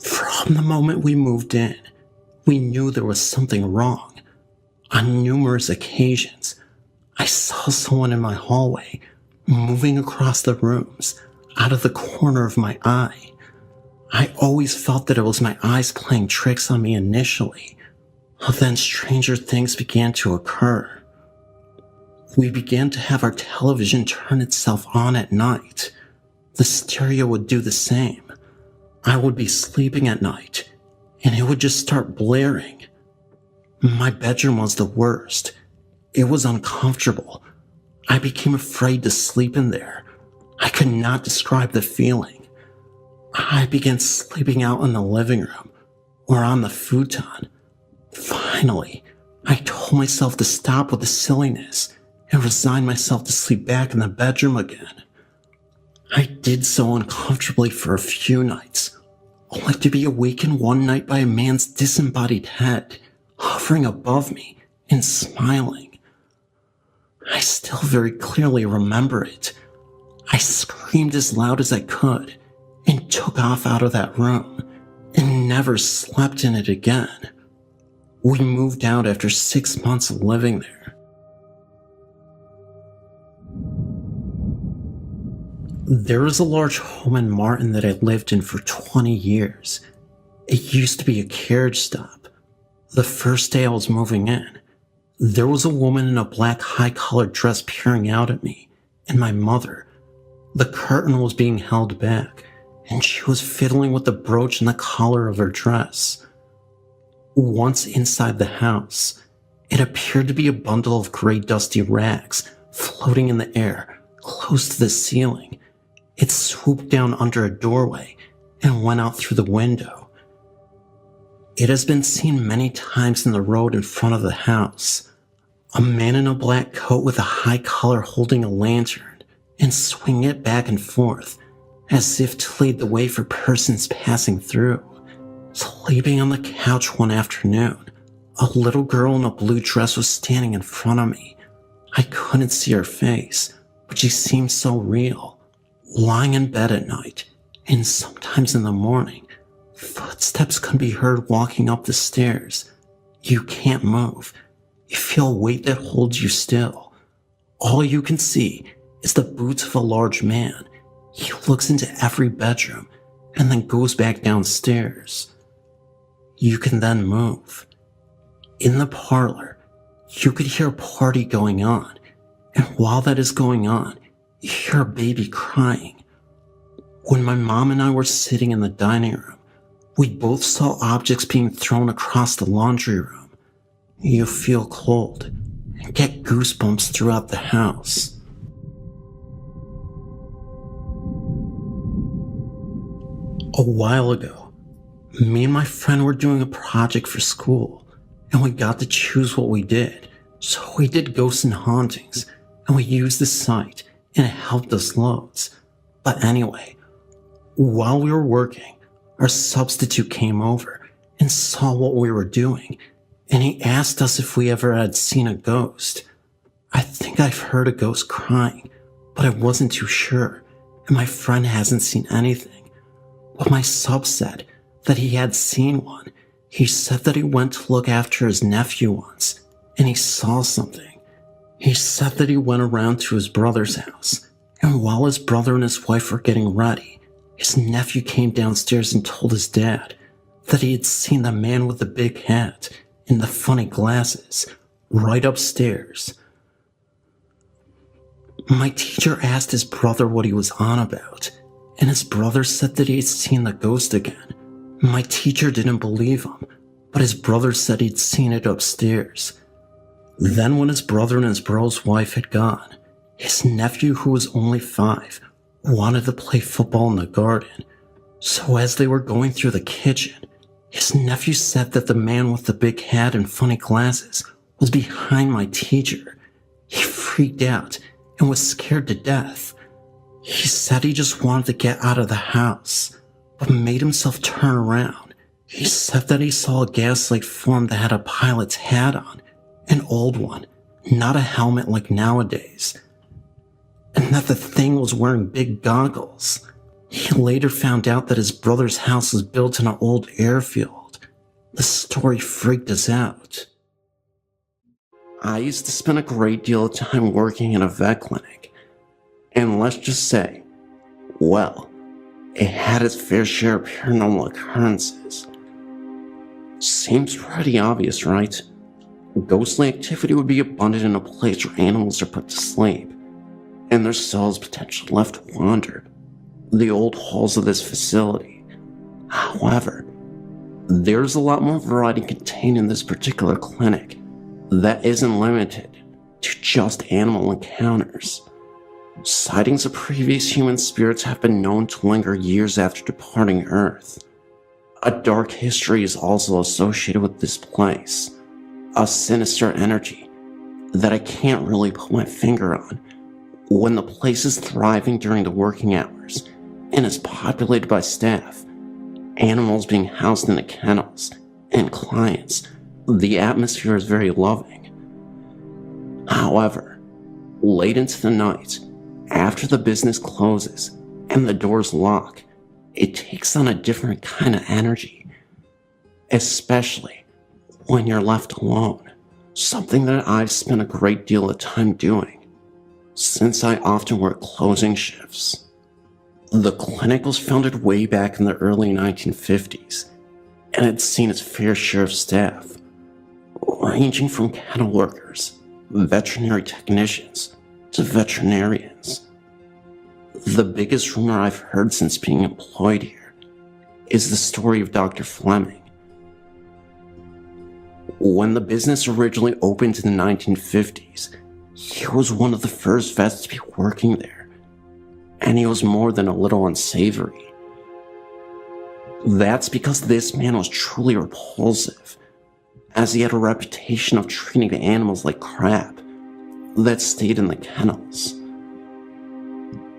From the moment we moved in, we knew there was something wrong. On numerous occasions, I saw someone in my hallway moving across the rooms out of the corner of my eye. I always felt that it was my eyes playing tricks on me initially. Then stranger things began to occur. We began to have our television turn itself on at night. The stereo would do the same. I would be sleeping at night, and it would just start blaring. My bedroom was the worst. It was uncomfortable. I became afraid to sleep in there. I could not describe the feeling. I began sleeping out in the living room or on the futon. Finally, I told myself to stop with the silliness and resign myself to sleep back in the bedroom again. I did so uncomfortably for a few nights, only to be awakened one night by a man's disembodied head hovering above me and smiling. I still very clearly remember it. I screamed as loud as I could and took off out of that room and never slept in it again. We moved out after 6 months of living there. There is a large home in Martin that I lived in for 20 years. It used to be a carriage stop. The first day I was moving in, there was a woman in a black high-collared dress peering out at me, and my mother. The curtain was being held back, and she was fiddling with the brooch and the collar of her dress. Once inside the house, it appeared to be a bundle of gray dusty rags floating in the air close to the ceiling. It swooped down under a doorway and went out through the window. It has been seen many times in the road in front of the house. A man in a black coat with a high collar holding a lantern and swinging it back and forth as if to lead the way for persons passing through. Sleeping on the couch one afternoon, a little girl in a blue dress was standing in front of me. I couldn't see her face, but she seemed so real. Lying in bed at night, and sometimes in the morning, footsteps could be heard walking up the stairs. You can't move. You feel a weight that holds you still. All you can see is the boots of a large man. He looks into every bedroom and then goes back downstairs. You can then move. In the parlor, you could hear a party going on, and while that is going on, you hear a baby crying. When my mom and I were sitting in the dining room, we both saw objects being thrown across the laundry room. You feel cold and get goosebumps throughout the house. A while ago, me and my friend were doing a project for school, and we got to choose what we did. So we did ghosts and hauntings, and we used the site, and it helped us loads. But anyway, while we were working, our substitute came over and saw what we were doing, and he asked us if we ever had seen a ghost. I think I've heard a ghost crying, but I wasn't too sure, and my friend hasn't seen anything. But my sub said that he had seen one. He said that he went to look after his nephew once, and he saw something. He said that he went around to his brother's house, and while his brother and his wife were getting ready, his nephew came downstairs and told his dad that he had seen the man with the big hat and the funny glasses right upstairs. My teacher asked his brother what he was on about, and his brother said that he had seen the ghost again. My teacher didn't believe him, but his brother said he'd seen it upstairs. Then when his brother and his bro's wife had gone, his nephew, who was only 5, wanted to play football in the garden. So as they were going through the kitchen, his nephew said that the man with the big hat and funny glasses was behind my teacher. He freaked out and was scared to death. He said he just wanted to get out of the house, but made himself turn around. He said that he saw a gaslight form that had a pilot's hat on, an old one, not a helmet like nowadays, and that the thing was wearing big goggles. He later found out that his brother's house was built in an old airfield. The story freaked us out. I used to spend a great deal of time working in a vet clinic, and let's just say, well, it had its fair share of paranormal occurrences. Seems pretty obvious, right? Ghostly activity would be abundant in a place where animals are put to sleep, and their souls potentially left to wander the old halls of this facility. However, there's a lot more variety contained in this particular clinic that isn't limited to just animal encounters. Sightings of previous human spirits have been known to linger years after departing Earth. A dark history is also associated with this place, a sinister energy that I can't really put my finger on. When the place is thriving during the working hours and is populated by staff, animals being housed in the kennels, and clients, the atmosphere is very loving. However, late into the night, after the business closes and the doors lock, it takes on a different kind of energy, especially when you're left alone, something that I've spent a great deal of time doing, since I often work closing shifts. The clinic was founded way back in the early 1950s, and had seen its fair share of staff, ranging from kennel workers, veterinary technicians, to veterinarians. The biggest rumor I've heard since being employed here is the story of Dr. Fleming. When the business originally opened in the 1950s, he was one of the first vets to be working there, and he was more than a little unsavory. That's because this man was truly repulsive. as he had a reputation of treating the animals like crap that stayed in the kennels.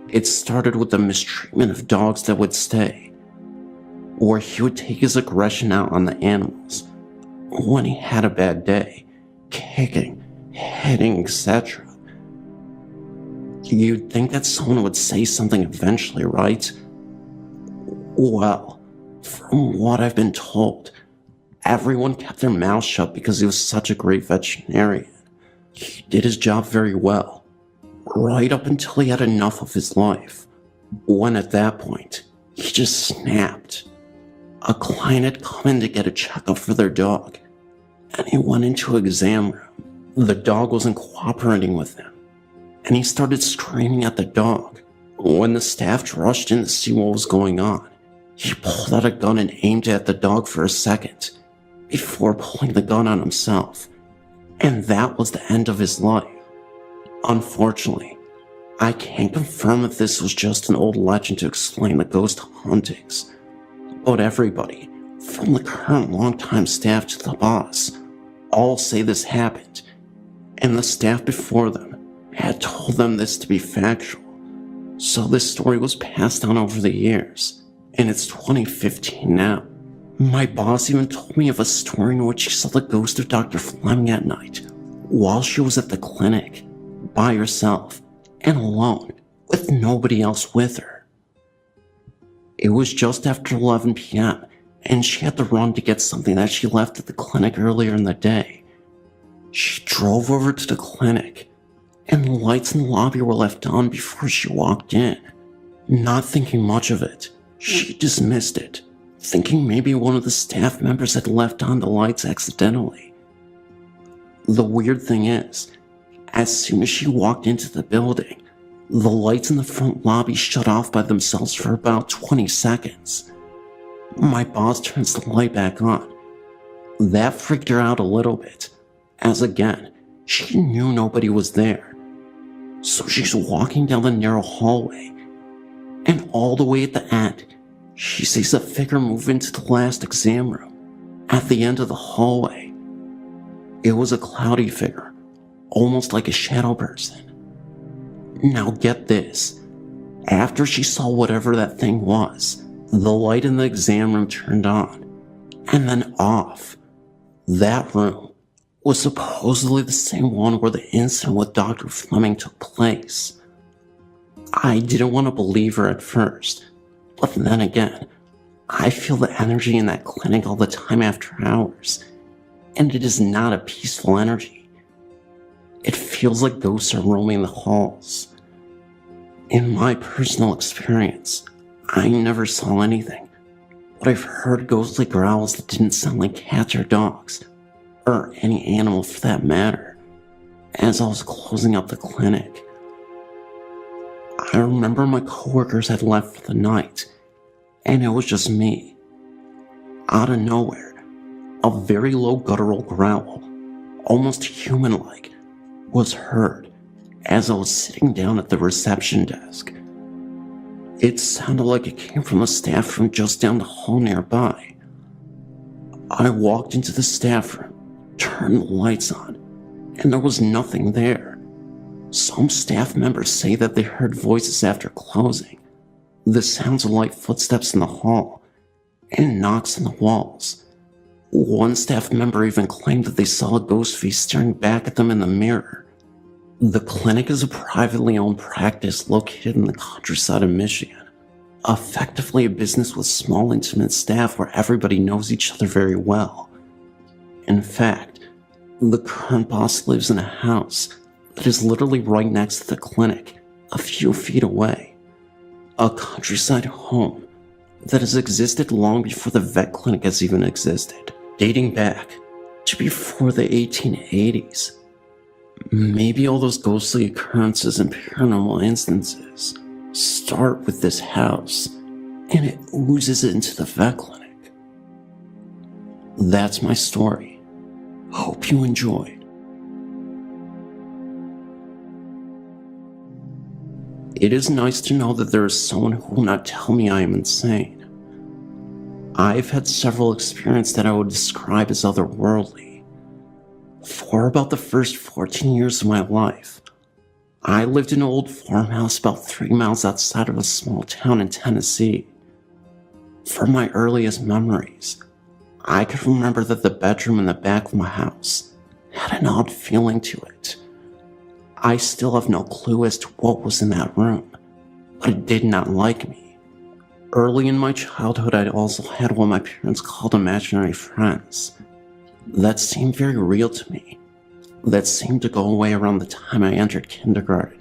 It started with the mistreatment of dogs that would stay, or he would take his aggression out on the animals when he had a bad day, kicking, hitting, etc. You'd think that someone would say something eventually, right? Well, from what I've been told, everyone kept their mouths shut because he was such a great veterinarian. He did his job very well, right up until he had enough of his life, when at that point, he just snapped. A client had come in to get a checkup for their dog, and he went into an exam room. The dog wasn't cooperating with him, and he started screaming at the dog. When the staff rushed in to see what was going on, he pulled out a gun and aimed it at the dog for a second, before pulling the gun on himself, and that was the end of his life. Unfortunately, I can't confirm if this was just an old legend to explain the ghost hauntings, but everybody, from the current longtime staff to the boss, all say this happened, and the staff before them had told them this to be factual. So this story was passed down over the years, and it's 2015 now. My boss even told me of a story in which she saw the ghost of Dr. Fleming at night, while she was at the clinic, by herself, and alone, with nobody else with her. It was just after 11 p.m., and she had to run to get something that she left at the clinic earlier in the day. She drove over to the clinic, and the lights in the lobby were left on before she walked in. Not thinking much of it, she dismissed it, thinking maybe one of the staff members had left on the lights accidentally. The weird thing is, as soon as she walked into the building, the lights in the front lobby shut off by themselves for about 20 seconds. My boss turns the light back on. That freaked her out a little bit, as again, she knew nobody was there. So she's walking down the narrow hallway, and all the way at the end, she sees a figure move into the last exam room, at the end of the hallway. It was a cloudy figure, almost like a shadow person. Now get this, after she saw whatever that thing was, the light in the exam room turned on, and then off. That room was supposedly the same one where the incident with Dr. Fleming took place. I didn't want to believe her at first, but then again, I feel the energy in that clinic all the time after hours, and it is not a peaceful energy. It feels like ghosts are roaming the halls. In my personal experience, I never saw anything, but I've heard ghostly growls that didn't sound like cats or dogs, or any animal for that matter, as I was closing up the clinic. I remember my coworkers had left for the night, and it was just me. Out of nowhere, a very low guttural growl, almost human-like, was heard as I was sitting down at the reception desk. It sounded like it came from a staff room just down the hall nearby. I walked into the staff room, turned the lights on, and there was nothing there. Some staff members say that they heard voices after closing, the sounds of light footsteps in the hall, and knocks on the walls. One staff member even claimed that they saw a ghost face staring back at them in the mirror. The clinic is a privately owned practice located in the countryside of Michigan, effectively a business with small, intimate staff where everybody knows each other very well. In fact, the current boss lives in a house that is literally right next to the clinic, a few feet away. A countryside home that has existed long before the vet clinic has even existed, dating back to before the 1880s. Maybe all those ghostly occurrences and paranormal instances start with this house, and it oozes into the vet clinic. That's my story. Hope you enjoyed. It is nice to know that there is someone who will not tell me I am insane. I've had several experiences that I would describe as otherworldly, For about the first 14 years of my life, I lived in an old farmhouse about 3 miles outside of a small town in Tennessee. From my earliest memories, I could remember that the bedroom in the back of my house had an odd feeling to it. I still have no clue as to what was in that room, but it did not like me. Early in my childhood, I also had what my parents called imaginary friends. That seemed very real to me. That seemed to go away around the time I entered kindergarten,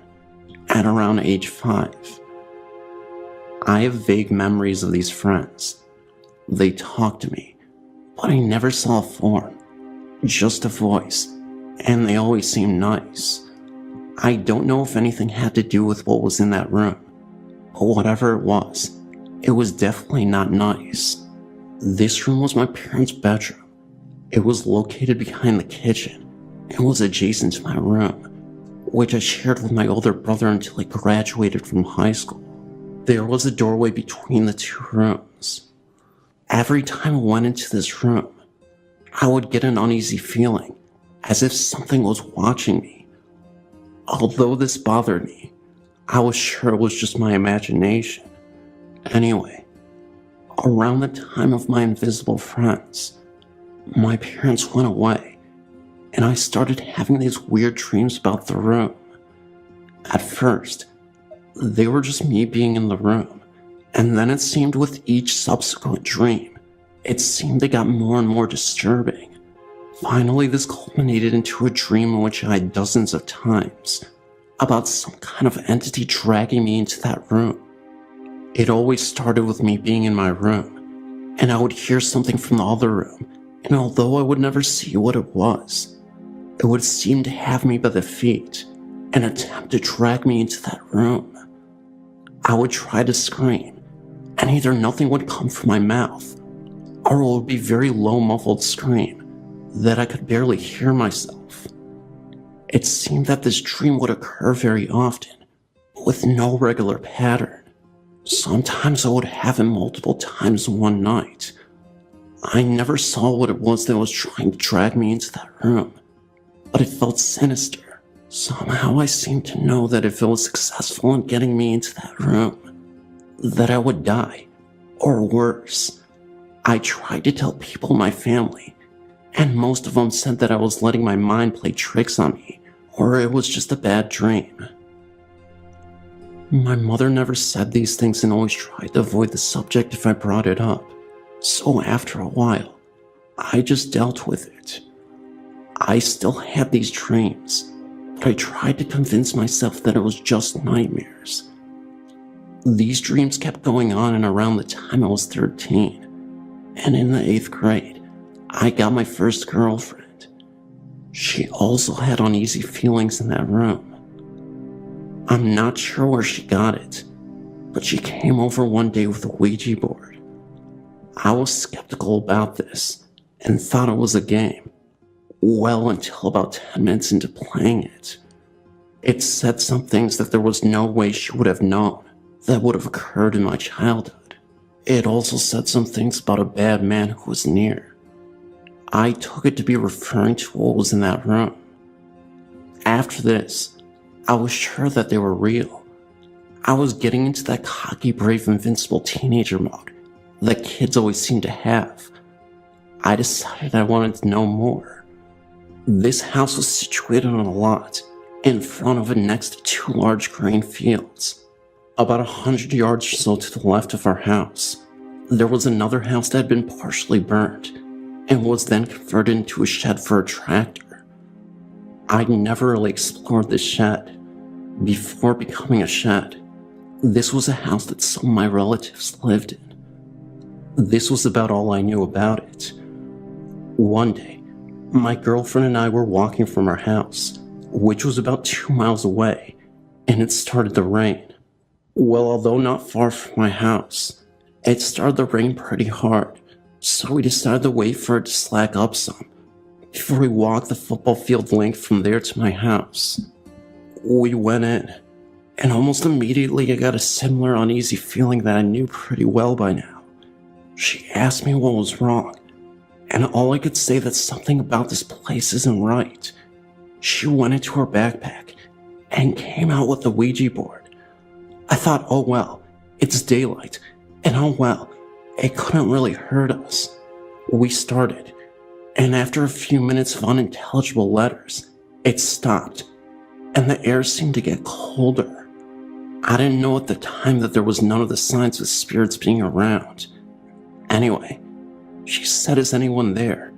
at around age 5. I have vague memories of these friends. They talked to me, but I never saw a form, just a voice, and they always seemed nice. I don't know if anything had to do with what was in that room, but whatever it was definitely not nice. This room was my parents' bedroom. It was located behind the kitchen and was adjacent to my room, which I shared with my older brother until I graduated from high school. There was a doorway between the two rooms. Every time I went into this room, I would get an uneasy feeling, as if something was watching me. Although this bothered me, I was sure it was just my imagination. Anyway, around the time of my invisible friends, my parents went away, and I started having these weird dreams about the room. At first, they were just me being in the room, and then it seemed with each subsequent dream, it seemed they got more and more disturbing. Finally, this culminated into a dream in which I had dozens of times about some kind of entity dragging me into that room. It always started with me being in my room, and I would hear something from the other room, and although I would never see what it would seem to have me by the feet and attempt to drag me into that room. I would try to scream, and either nothing would come from my mouth, or it would be very low muffled scream that I could barely hear myself. It seemed that this dream would occur very often, with no regular pattern. Sometimes I would have it multiple times in one night. I never saw what it was that was trying to drag me into that room, but it felt sinister. Somehow I seemed to know that if it was successful in getting me into that room, that I would die, or worse. I tried to tell people in my family, and most of them said that I was letting my mind play tricks on me, or it was just a bad dream. My mother never said these things and always tried to avoid the subject if I brought it up, so after a while, I just dealt with it. I still had these dreams, but I tried to convince myself that it was just nightmares. These dreams kept going on and around the time I was 13, and in the 8th grade, I got my first girlfriend. She also had uneasy feelings in that room. I'm not sure where she got it, but she came over one day with a Ouija board. I was skeptical about this and thought it was a game. Well, until about 10 minutes into playing it. It said some things that there was no way she would have known that would have occurred in my childhood. It also said some things about a bad man who was near. I took it to be referring to what was in that room. After this, I was sure that they were real. I was getting into that cocky, brave, invincible teenager mode that kids always seem to have. I decided I wanted to know more. This house was situated on a lot in front of and next to 2 large grain fields. About 100 yards or so to the left of our house, there was another house that had been partially burned and was then converted into a shed for a tractor. I'd never really explored this shed before becoming a shed. This was a house that some of my relatives lived in. This was about all I knew about it. One day, my girlfriend and I were walking from our house, which was about 2 miles away, and it started to rain. Well, although not far from my house, it started to rain pretty hard, so we decided to wait for it to slack up some before we walked the football field length from there to my house. We went in, and almost immediately I got a similar uneasy feeling that I knew pretty well by now. She asked me what was wrong, and all I could say that something about this place isn't right. She went into her backpack and came out with the Ouija board. I thought, oh well, it's daylight, and oh well, it couldn't really hurt us. We started, and after a few minutes of unintelligible letters, it stopped, and the air seemed to get colder. I didn't know at the time that there was none of the signs of spirits being around. Anyway, she said, "Is anyone there?"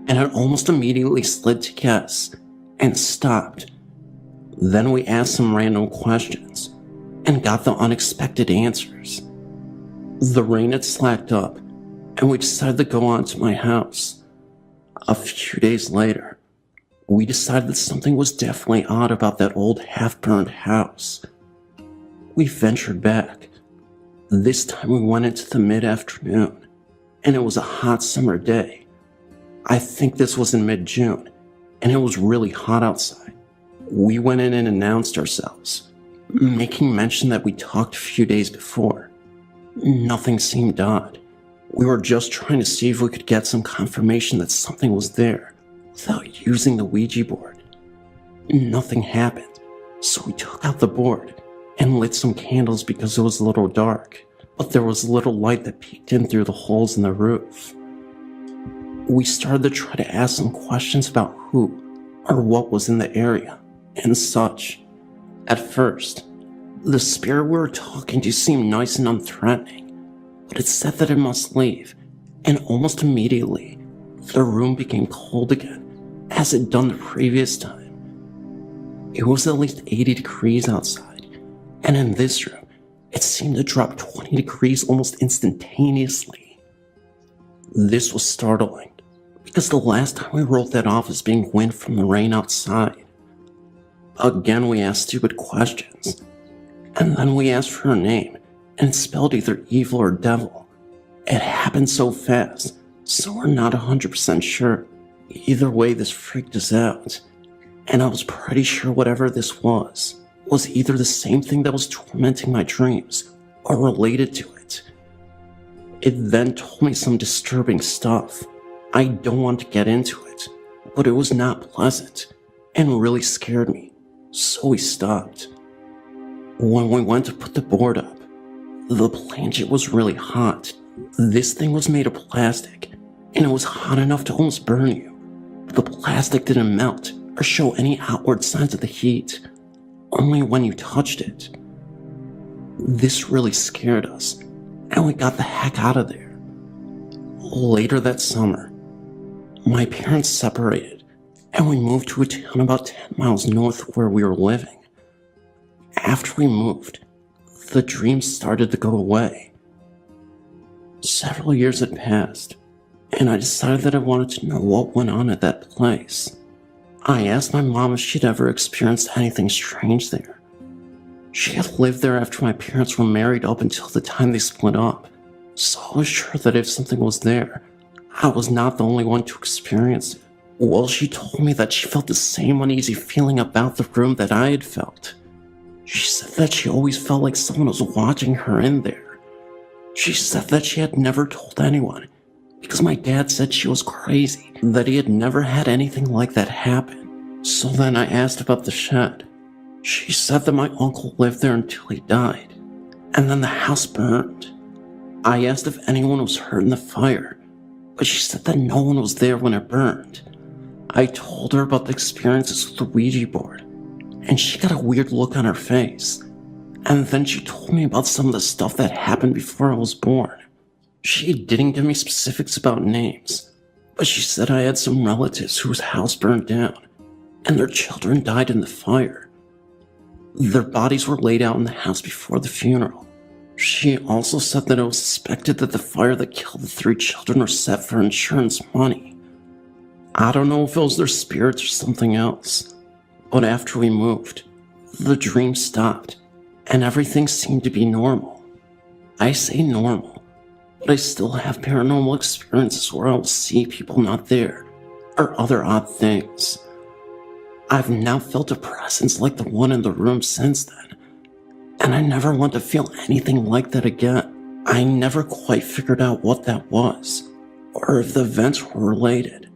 And it almost immediately slid to yes, and stopped. Then we asked some random questions, and got the unexpected answers. The rain had slacked up, and we decided to go on to my house. A few days later, we decided that something was definitely odd about that old half-burned house. We ventured back. This time we went into the mid-afternoon, and it was a hot summer day. I think this was in mid-June, and it was really hot outside. We went in and announced ourselves, making mention that we talked a few days before. Nothing seemed odd. We were just trying to see if we could get some confirmation that something was there without using the Ouija board. Nothing happened, so we took out the board and lit some candles because it was a little dark, but there was a little light that peeked in through the holes in the roof. We started to try to ask some questions about who or what was in the area and such. At first, the spirit we were talking to seemed nice and unthreatening, but it said that it must leave, and almost immediately, the room became cold again, as it had done the previous time. It was at least 80 degrees outside, and in this room, it seemed to drop 20 degrees almost instantaneously. This was startling, because the last time we wrote that off as being wind from the rain outside. Again, we asked stupid questions, and then we asked for her name, and it spelled either evil or devil. It happened so fast, so we're not 100% sure. Either way, this freaked us out, and I was pretty sure whatever this was either the same thing that was tormenting my dreams, or related to it. It then told me some disturbing stuff. I don't want to get into it, but it was not pleasant, and really scared me, so we stopped. When we went to put the board up, the blanket was really hot. This thing was made of plastic, and it was hot enough to almost burn you. But the plastic didn't melt or show any outward signs of the heat, only when you touched it. This really scared us, and we got the heck out of there. Later that summer, my parents separated, and we moved to a town about 10 miles north of where we were living. After we moved, the dreams started to go away. Several years had passed, and I decided that I wanted to know what went on at that place. I asked my mom if she'd ever experienced anything strange there. She had lived there after my parents were married up until the time they split up, so I was sure that if something was there, I was not the only one to experience it. Well, she told me that she felt the same uneasy feeling about the room that I had felt. She said that she always felt like someone was watching her in there. She said that she had never told anyone, because my dad said she was crazy, that he had never had anything like that happen. So then I asked about the shed. She said that my uncle lived there until he died, and then the house burned. I asked if anyone was hurt in the fire, but she said that no one was there when it burned. I told her about the experiences with the Ouija board, and she got a weird look on her face. And then she told me about some of the stuff that happened before I was born. She didn't give me specifics about names, but she said I had some relatives whose house burned down, and their children died in the fire. Their bodies were laid out in the house before the funeral. She also said that it was suspected that the fire that killed the 3 children was set for insurance money. I don't know if it was their spirits or something else, but after we moved, the dream stopped, and everything seemed to be normal. I say normal, but I still have paranormal experiences where I will see people not there, or other odd things. I've now felt a presence like the one in the room since then, and I never want to feel anything like that again. I never quite figured out what that was, or if the events were related.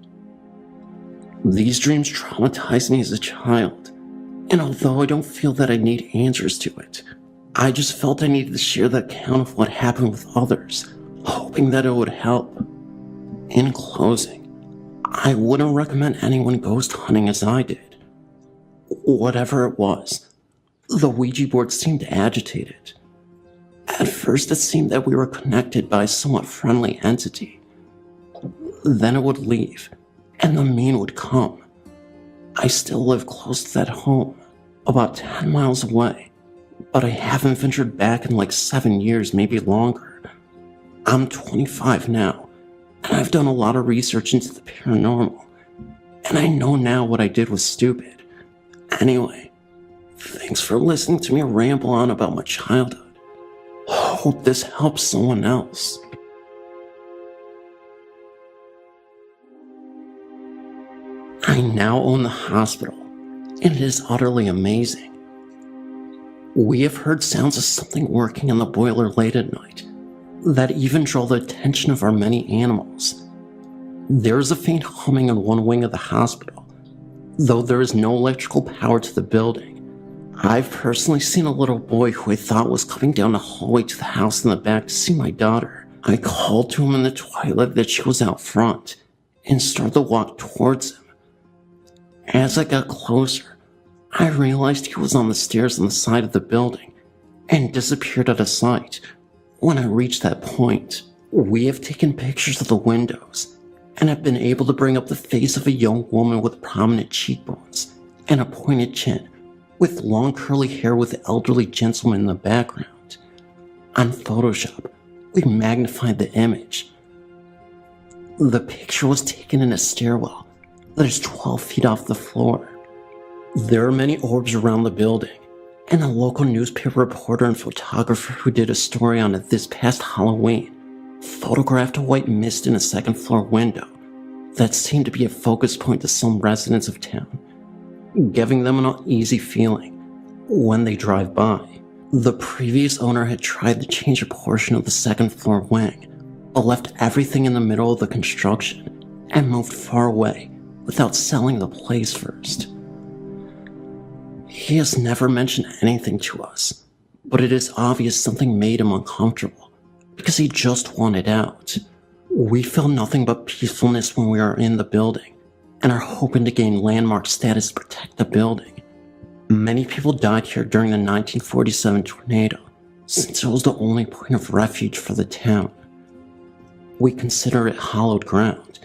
These dreams traumatized me as a child, and although I don't feel that I need answers to it, I just felt I needed to share the account of what happened with others, hoping that it would help. In closing, I wouldn't recommend anyone ghost hunting as I did. Whatever it was, the Ouija board seemed agitated. At first it seemed that we were connected by a somewhat friendly entity. Then it would leave, and the mean would come. I still live close to that home, about 10 miles away, but I haven't ventured back in like 7 years, maybe longer. I'm 25 now, and I've done a lot of research into the paranormal, and I know now what I did was stupid. Anyway, thanks for listening to me ramble on about my childhood. Hope this helps someone else. I now own the hospital, and it is utterly amazing. We have heard sounds of something working in the boiler late at night that even draw the attention of our many animals. There is a faint humming in one wing of the hospital, though there is no electrical power to the building. I've personally seen a little boy who I thought was coming down the hallway to the house in the back to see my daughter. I called to him in the twilight that she was out front and started to walk towards him. As I got closer, I realized he was on the stairs on the side of the building and disappeared out of sight. When I reached that point, we have taken pictures of the windows and have been able to bring up the face of a young woman with prominent cheekbones and a pointed chin, with long curly hair with an elderly gentleman in the background. On Photoshop, we magnified the image. The picture was taken in a stairwell that is 12 feet off the floor. There are many orbs around the building, and a local newspaper reporter and photographer who did a story on it this past Halloween photographed a white mist in a second floor window that seemed to be a focus point to some residents of town, giving them an uneasy feeling when they drive by. The previous owner had tried to change a portion of the second floor wing, but left everything in the middle of the construction and moved far away without selling the place first. He has never mentioned anything to us, but it is obvious something made him uncomfortable because he just wanted out. We feel nothing but peacefulness when we are in the building and are hoping to gain landmark status to protect the building. Many people died here during the 1947 tornado, since it was the only point of refuge for the town. We consider it hallowed ground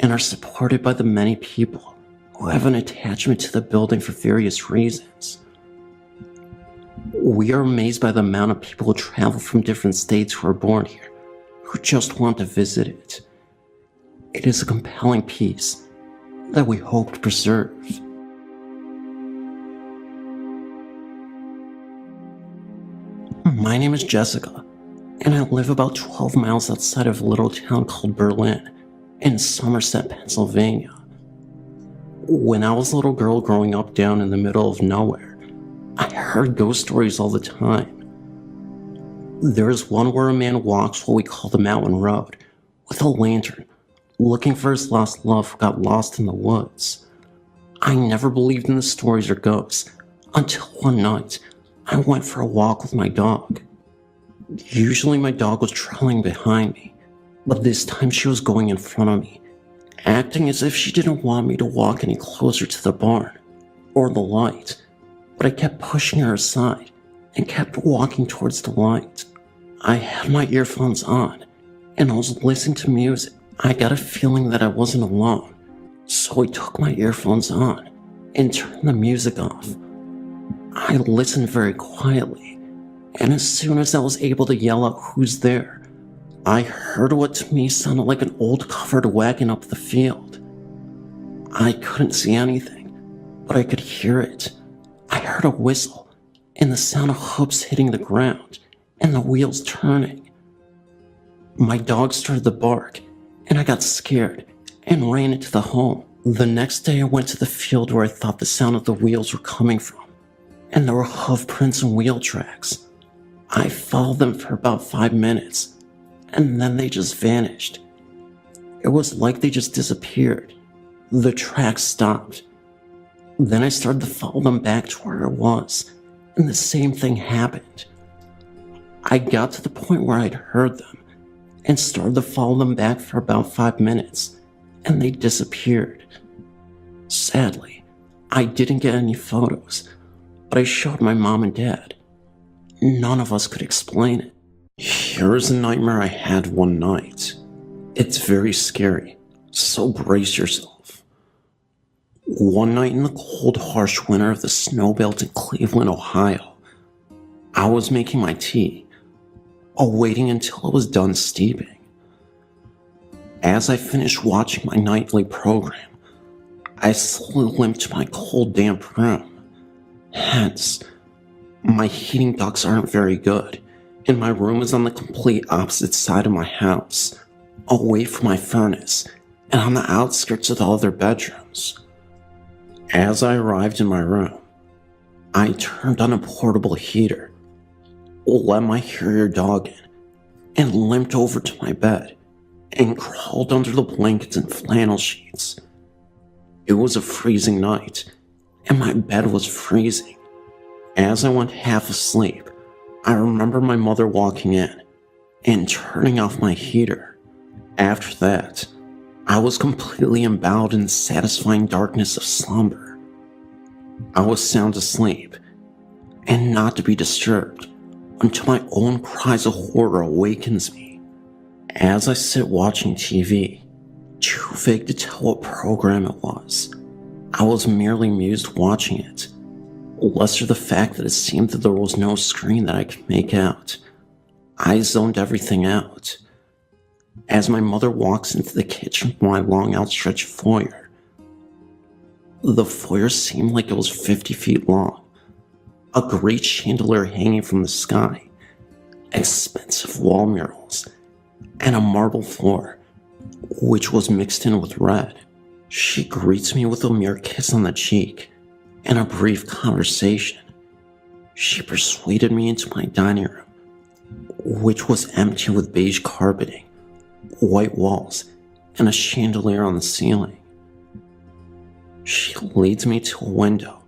and are supported by the many people who have an attachment to the building for various reasons. We are amazed by the amount of people who travel from different states who are born here, who just want to visit it. It is a compelling piece that we hope to preserve. My name is Jessica, and I live about 12 miles outside of a little town called Berlin in Somerset, Pennsylvania. When I was a little girl growing up down in the middle of nowhere, I heard ghost stories all the time. There is one where a man walks what we call the mountain road with a lantern, looking for his lost love who got lost in the woods. I never believed in the stories or ghosts until one night I went for a walk with my dog. Usually my dog was trailing behind me, but this time she was going in front of me, acting as if she didn't want me to walk any closer to the barn or the light, but I kept pushing her aside and kept walking towards the light. I had my earphones on and I was listening to music. I got a feeling that I wasn't alone, so I took my earphones on and turned the music off. I listened very quietly, and as soon as I was able to yell out "Who's there?" I heard what to me sounded like an old covered wagon up the field. I couldn't see anything, but I could hear it. I heard a whistle and the sound of hooves hitting the ground and the wheels turning. My dog started to bark, and I got scared and ran into the home. The next day I went to the field where I thought the sound of the wheels were coming from, and there were hoof prints and wheel tracks. I followed them for about 5 minutes, and then they just vanished. It was like they just disappeared. The track stopped. Then I started to follow them back to where it was, and the same thing happened. I got to the point where I'd heard them and started to follow them back for about 5 minutes, and they disappeared. Sadly, I didn't get any photos, but I showed my mom and dad. None of us could explain it. Here's a nightmare I had one night. It's very scary, so brace yourself. One night in the cold, harsh winter of the snow belt in Cleveland, Ohio, I was making my tea, waiting until it was done steeping. As I finished watching my nightly program, I slowly limped to my cold, damp room. Hence, my heating ducts aren't very good, and my room is on the complete opposite side of my house, away from my furnace, and on the outskirts of the other bedrooms. As I arrived in my room, I turned on a portable heater, let my Harrier dog in, and limped over to my bed and crawled under the blankets and flannel sheets. It was a freezing night, and my bed was freezing. As I went half asleep, I remember my mother walking in and turning off my heater. After that, I was completely emboweled in the satisfying darkness of slumber. I was sound asleep, and not to be disturbed until my own cries of horror awakens me. As I sit watching TV, too vague to tell what program it was, I was merely amused watching it, lesser the fact that it seemed that there was no screen that I could make out. I zoned everything out. As my mother walks into the kitchen from my long outstretched foyer, the foyer seemed like it was 50 feet long, a great chandelier hanging from the sky, expensive wall murals, and a marble floor, which was mixed in with red. She greets me with a mere kiss on the cheek and a brief conversation. She persuaded me into my dining room, which was empty with beige carpeting, white walls, and a chandelier on the ceiling. She leads me to a window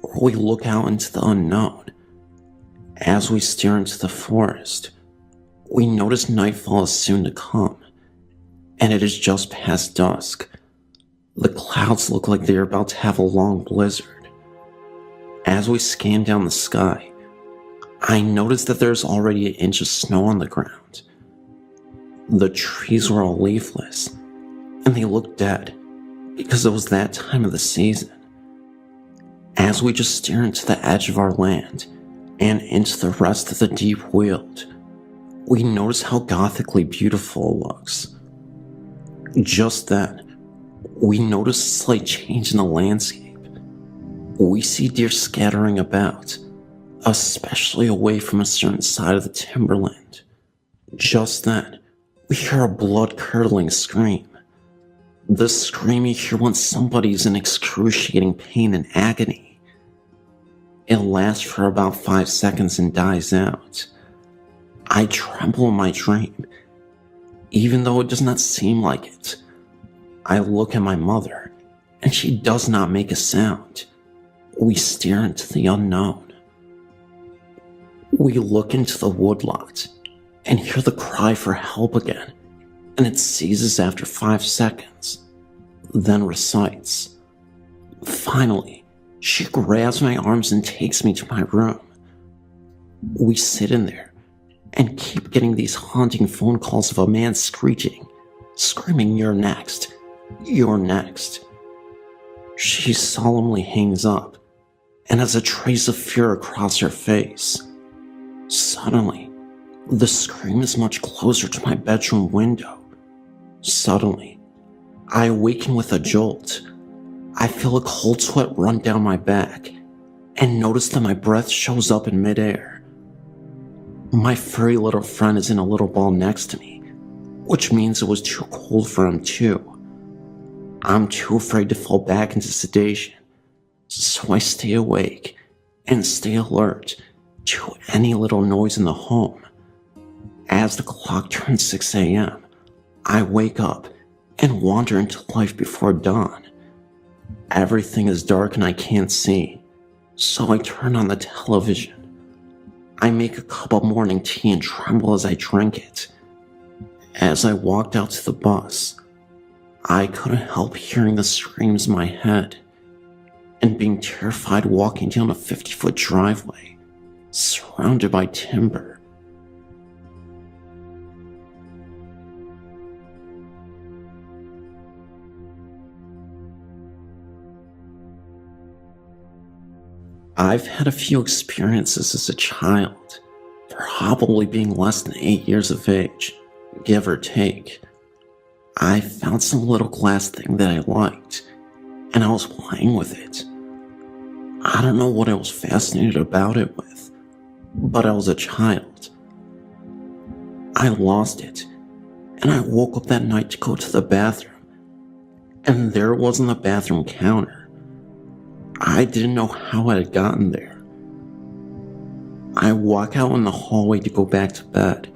where we look out into the unknown. As we stare into the forest, we notice nightfall is soon to come, and it is just past dusk. The clouds look like they are about to have a long blizzard. As we scan down the sky, I notice that there's already an inch of snow on the ground. The trees were all leafless, and they looked dead because it was that time of the season. As we just stare into the edge of our land and into the rest of the deep weald, we notice how gothically beautiful it looks. Just then, we notice a slight change in the landscape. We see deer scattering about, especially away from a certain side of the timberland. Just then, we hear a blood-curdling scream. The scream you hear when somebody is in excruciating pain and agony. It lasts for about 5 seconds and dies out. I tremble in my dream, even though it does not seem like it. I look at my mother, and she does not make a sound. We stare into the unknown. We look into the woodlot and hear the cry for help again, and it ceases after 5 seconds, then recites. Finally, she grabs my arms and takes me to my room. We sit in there and keep getting these haunting phone calls of a man screaming, "You're next, you're next." She solemnly hangs up and has a trace of fear across her face. Suddenly, the scream is much closer to my bedroom window. Suddenly, I awaken with a jolt. I feel a cold sweat run down my back and notice that my breath shows up in midair. My furry little friend is in a little ball next to me, which means it was too cold for him too. I'm too afraid to fall back into sedation, so I stay awake and stay alert to any little noise in the home. As the clock turns 6 a.m., I wake up and wander into life before dawn. Everything is dark and I can't see, so I turn on the television. I make a cup of morning tea and tremble as I drink it. As I walked out to the bus, I couldn't help hearing the screams in my head and being terrified walking down a 50-foot driveway surrounded by timber. I've had a few experiences as a child, probably being less than 8 years of age, give or take. I found some little glass thing that I liked, and I was playing with it. I don't know what I was fascinated about it with, but I was a child. I lost it, and I woke up that night to go to the bathroom, and there it was on the bathroom counter. I didn't know how I had gotten there. I walk out in the hallway to go back to bed,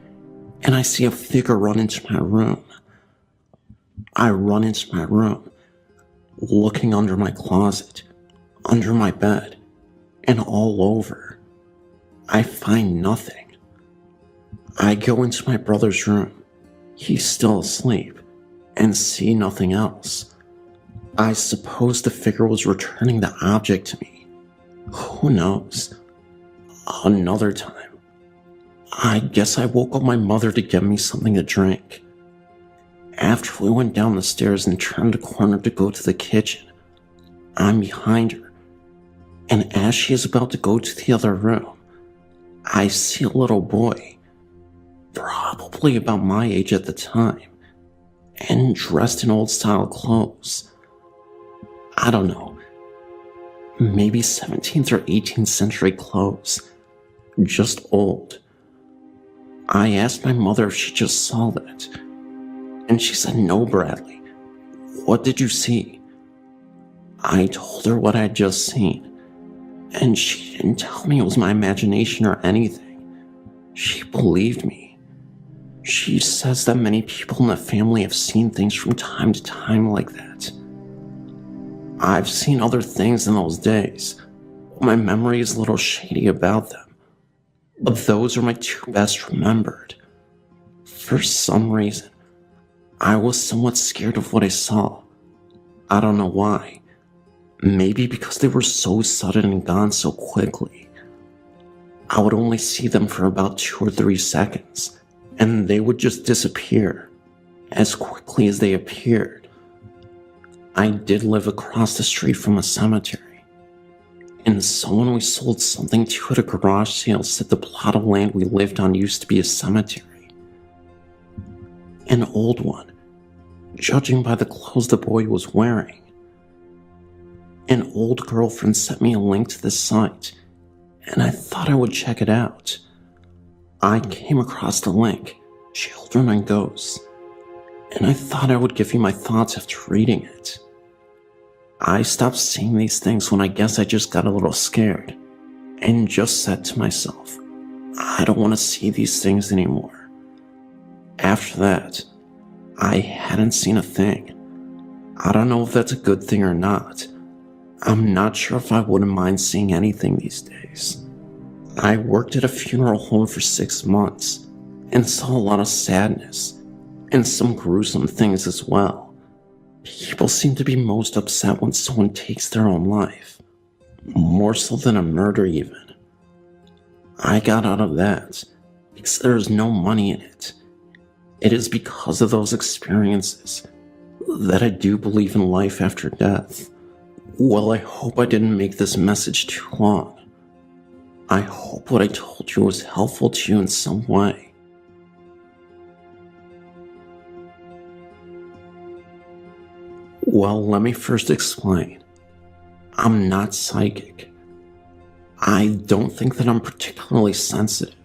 and I see a figure run into my room. I run into my room, looking under my closet, under my bed, and all over. I find nothing. I go into my brother's room. He's still asleep, and see nothing else. I suppose the figure was returning the object to me. Who knows? Another time, I guess I woke up my mother to get me something to drink. After we went down the stairs and turned a corner to go to the kitchen, I'm behind her, and as she is about to go to the other room, I see a little boy, probably about my age at the time, and dressed in old-style clothes. I don't know, maybe 17th or 18th century clothes, just old. I asked my mother if she just saw that, and she said, "No, Bradley, what did you see?" I told her what I had just seen, and she didn't tell me it was my imagination or anything. She believed me. She says that many people in the family have seen things from time to time like that. I've seen other things in those days. My memory is a little shady about them, but those are my two best remembered. For some reason, I was somewhat scared of what I saw. I don't know why. Maybe because they were so sudden and gone so quickly. I would only see them for about 2 or 3 seconds, and they would just disappear as quickly as they appeared. I did live across the street from a cemetery, and someone we sold something to at a garage sale said the plot of land we lived on used to be a cemetery. An old one, judging by the clothes the boy was wearing. An old girlfriend sent me a link to the site, and I thought I would check it out. I came across the link, Children and Ghosts, and I thought I would give you my thoughts after reading it. I stopped seeing these things when I guess I just got a little scared, and just said to myself, I don't want to see these things anymore. After that, I hadn't seen a thing. I don't know if that's a good thing or not. I'm not sure if I wouldn't mind seeing anything these days. I worked at a funeral home for 6 months, and saw a lot of sadness, and some gruesome things as well. People seem to be most upset when someone takes their own life, more so than a murder even. I got out of that because there is no money in it. It is because of those experiences that I do believe in life after death. Well, I hope I didn't make this message too long. I hope what I told you was helpful to you in some way. Well, let me first explain. I'm not psychic. I don't think that I'm particularly sensitive.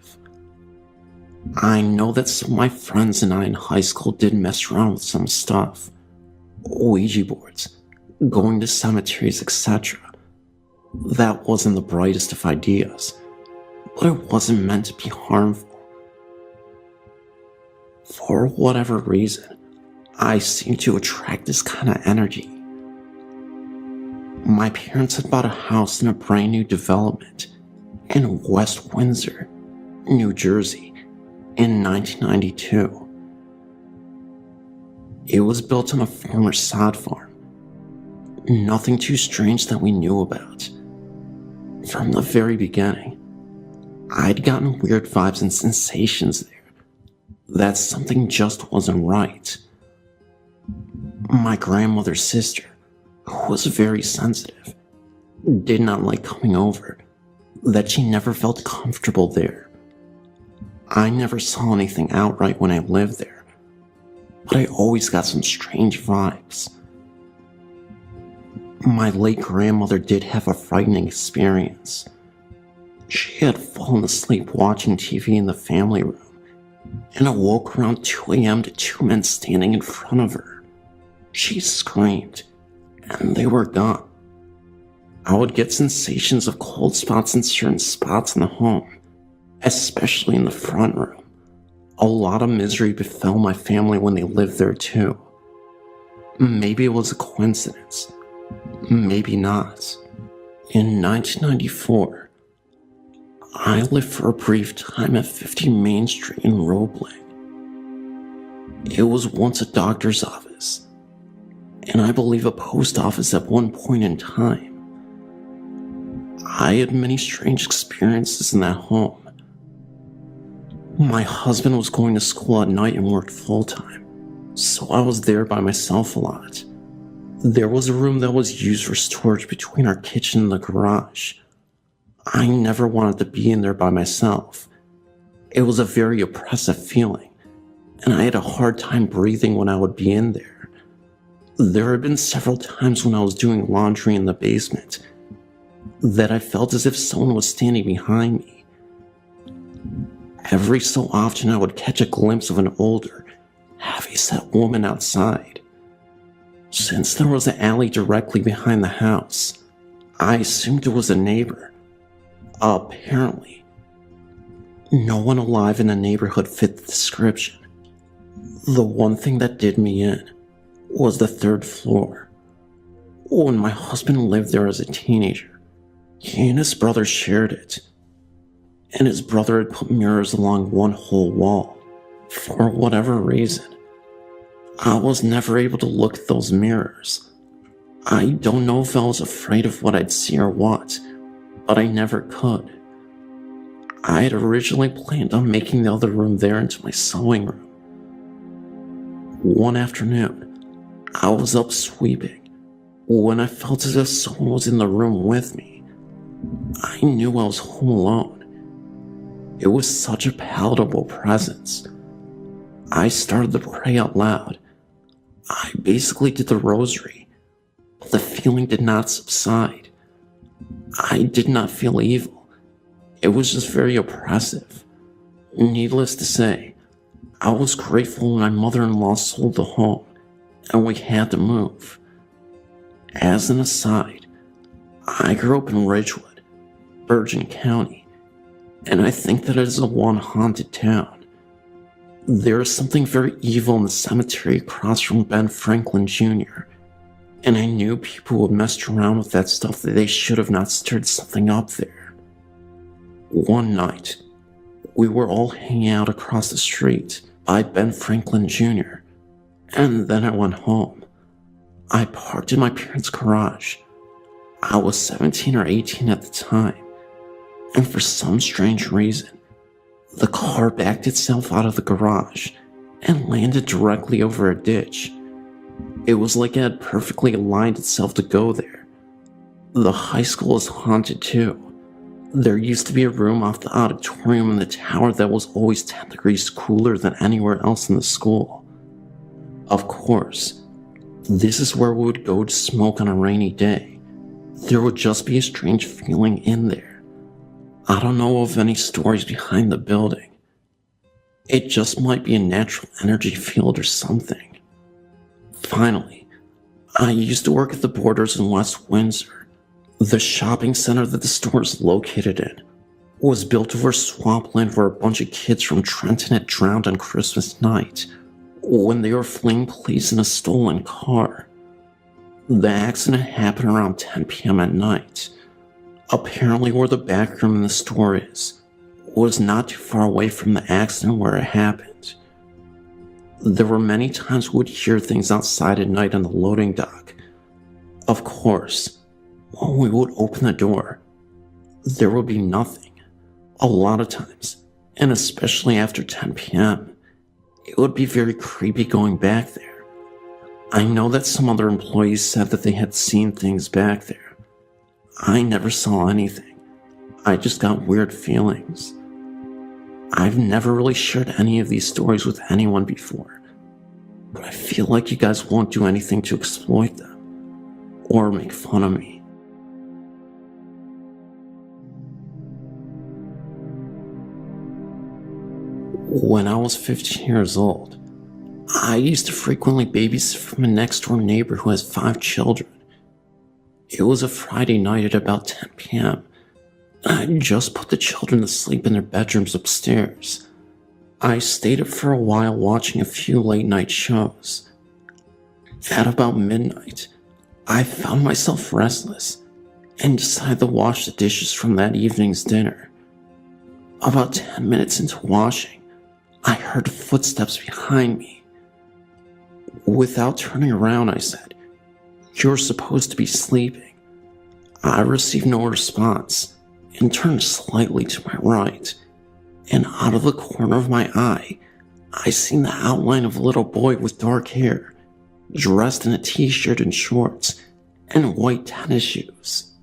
I know that some of my friends and I in high school did mess around with some stuff. Ouija boards, going to cemeteries, etc. That wasn't the brightest of ideas, but it wasn't meant to be harmful. For whatever reason, I seem to attract this kind of energy. My parents had bought a house in a brand new development in West Windsor, New Jersey, in 1992. It was built on a former sod farm. Nothing too strange that we knew about. From the very beginning, I'd gotten weird vibes and sensations there, that something just wasn't right. My grandmother's sister, who was very sensitive, did not like coming over, that she never felt comfortable there. I never saw anything outright when I lived there, but I always got some strange vibes. My late grandmother did have a frightening experience. She had fallen asleep watching TV in the family room and awoke around 2 a.m. to 2 men standing in front of her. She screamed, and they were gone. I would get sensations of cold spots in certain spots in the home, especially in the front room. A lot of misery befell my family when they lived there too. Maybe it was a coincidence. Maybe not. In 1994, I lived for a brief time at 50 Main Street in Roebling. It was once a doctor's office, and I believe a post office at one point in time. I had many strange experiences in that home. My husband was going to school at night and worked full-time, so I was there by myself a lot. There was a room that was used for storage between our kitchen and the garage. I never wanted to be in there by myself. It was a very oppressive feeling, and I had a hard time breathing when I would be in there. There had been several times when I was doing laundry in the basement that I felt as if someone was standing behind me. Every so often I would catch a glimpse of an older, heavy-set woman outside. Since there was an alley directly behind the house, I assumed it was a neighbor. Apparently, no one alive in the neighborhood fit the description. The one thing that did me in was the 3rd floor. When my husband lived there as a teenager, he and his brother shared it, and his brother had put mirrors along one whole wall. For whatever reason, I was never able to look at those mirrors. I don't know if I was afraid of what I'd see or what, but I never could. I had originally planned on making the other room there into my sewing room. One afternoon, I was up sweeping when I felt as if someone was in the room with me. I knew I was home alone. It was such a palatable presence. I started to pray out loud. I basically did the rosary, but the feeling did not subside. I did not feel evil. It was just very oppressive. Needless to say, I was grateful when my mother-in-law sold the home and we had to move. As an aside, I grew up in Ridgewood, Bergen County, and I think that it is a one haunted town. There is something very evil in the cemetery across from Ben Franklin Jr., and I knew people would mess around with that stuff that they should have not stirred something up there. One night, we were all hanging out across the street by Ben Franklin Jr., and then I went home. I parked in my parents' garage. I was 17 or 18 at the time, and for some strange reason, the car backed itself out of the garage and landed directly over a ditch. It was like it had perfectly aligned itself to go there. The high school is haunted too. There used to be a room off the auditorium in the tower that was always 10 degrees cooler than anywhere else in the school. Of course, this is where we would go to smoke on a rainy day. There would just be a strange feeling in there. I don't know of any stories behind the building. It just might be a natural energy field or something. Finally, I used to work at the Borders in West Windsor. The shopping center that the store is located in was built over swampland where a bunch of kids from Trenton had drowned on Christmas night when they were fleeing police in a stolen car. The accident happened around 10 p.m. at night. Apparently where the back room in the store is was not too far away from the accident where it happened. There were many times we would hear things outside at night on the loading dock. Of course, when we would open the door, there would be nothing. A lot of times, and especially after 10 p.m., it would be very creepy going back there. I know that some other employees said that they had seen things back there. I never saw anything. I just got weird feelings. I've never really shared any of these stories with anyone before, but I feel like you guys won't do anything to exploit them or make fun of me. When I was 15 years old, I used to frequently babysit from a next-door neighbor who has 5 children. It was a Friday night at about 10 p.m. I just put the children to sleep in their bedrooms upstairs. I stayed up for a while watching a few late-night shows. At about midnight, I found myself restless and decided to wash the dishes from that evening's dinner. About 10 minutes into washing, I heard footsteps behind me. Without turning around, I said, "You're supposed to be sleeping." I received no response and turned slightly to my right, and out of the corner of my eye, I seen the outline of a little boy with dark hair, dressed in a t-shirt and shorts, and white tennis shoes.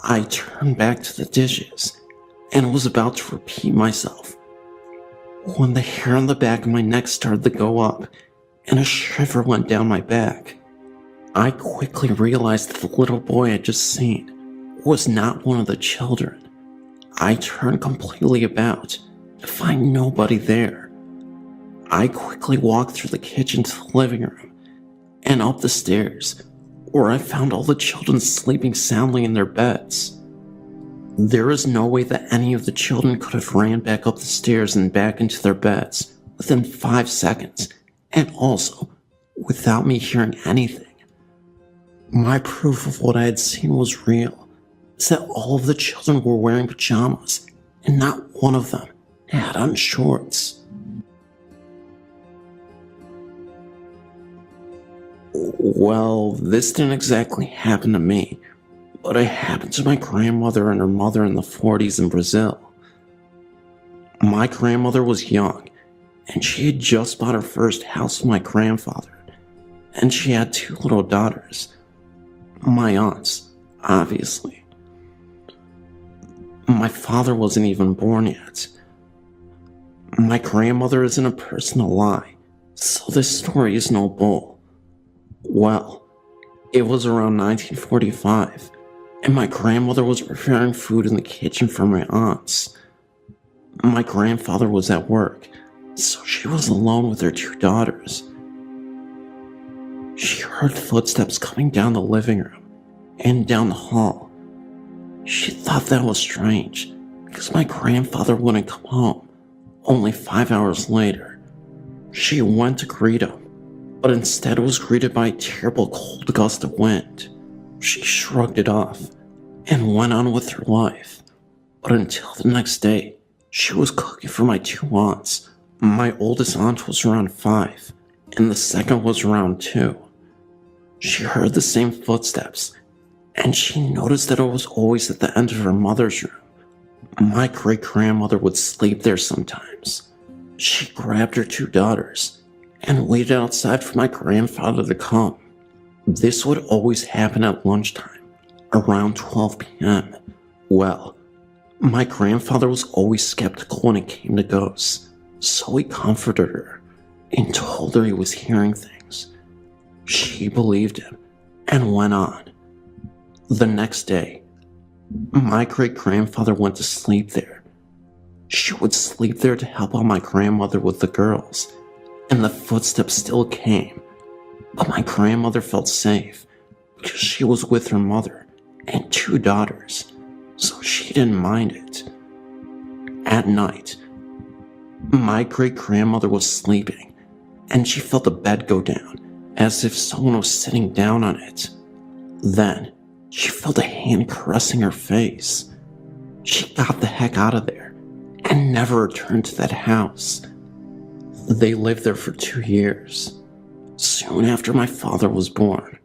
I turned back to the dishes, and was about to repeat myself, when the hair on the back of my neck started to go up, and a shiver went down my back. I quickly realized that the little boy I had just seen was not one of the children. I turned completely about to find nobody there. I quickly walked through the kitchen to the living room and up the stairs, where I found all the children sleeping soundly in their beds. There is no way that any of the children could have ran back up the stairs and back into their beds within 5 seconds, and also without me hearing anything. My proof of what I had seen was real, is that all of the children were wearing pajamas, and not one of them had on shorts. Well, this didn't exactly happen to me, but it happened to my grandmother and her mother in the 40s in Brazil. My grandmother was young, and she had just bought her first house with my grandfather, and she had 2 little daughters. My aunts, obviously. My father wasn't even born yet. My grandmother isn't a person to lie, so this story is no bull. Well, it was around 1945, and my grandmother was preparing food in the kitchen for my aunts. My grandfather was at work, so she was alone with her 2 daughters. She heard footsteps coming down the living room and down the hall. She thought that was strange, because my grandfather wouldn't come home. Only 5 hours later, she went to greet him, but instead was greeted by a terrible cold gust of wind. She shrugged it off and went on with her life. But until the next day, she was cooking for my 2 aunts. My oldest aunt was around 5, and the second was around 2. She heard the same footsteps, and she noticed that it was always at the end of her mother's room. My great-grandmother would sleep there sometimes. She grabbed her 2 daughters and waited outside for my grandfather to come. This would always happen at lunchtime, around 12 p.m. Well, my grandfather was always skeptical when it came to ghosts, so he comforted her and told her he was hearing things. She believed him and went on. The next day, my great-grandfather went to sleep there. She would sleep there to help out my grandmother with the girls, and the footsteps still came. But my grandmother felt safe because she was with her mother and 2 daughters, so she didn't mind it. At night, my great-grandmother was sleeping, and she felt the bed go down, as if someone was sitting down on it. Then, she felt a hand caressing her face. She got the heck out of there, and never returned to that house. They lived there for 2 years. Soon after my father was born,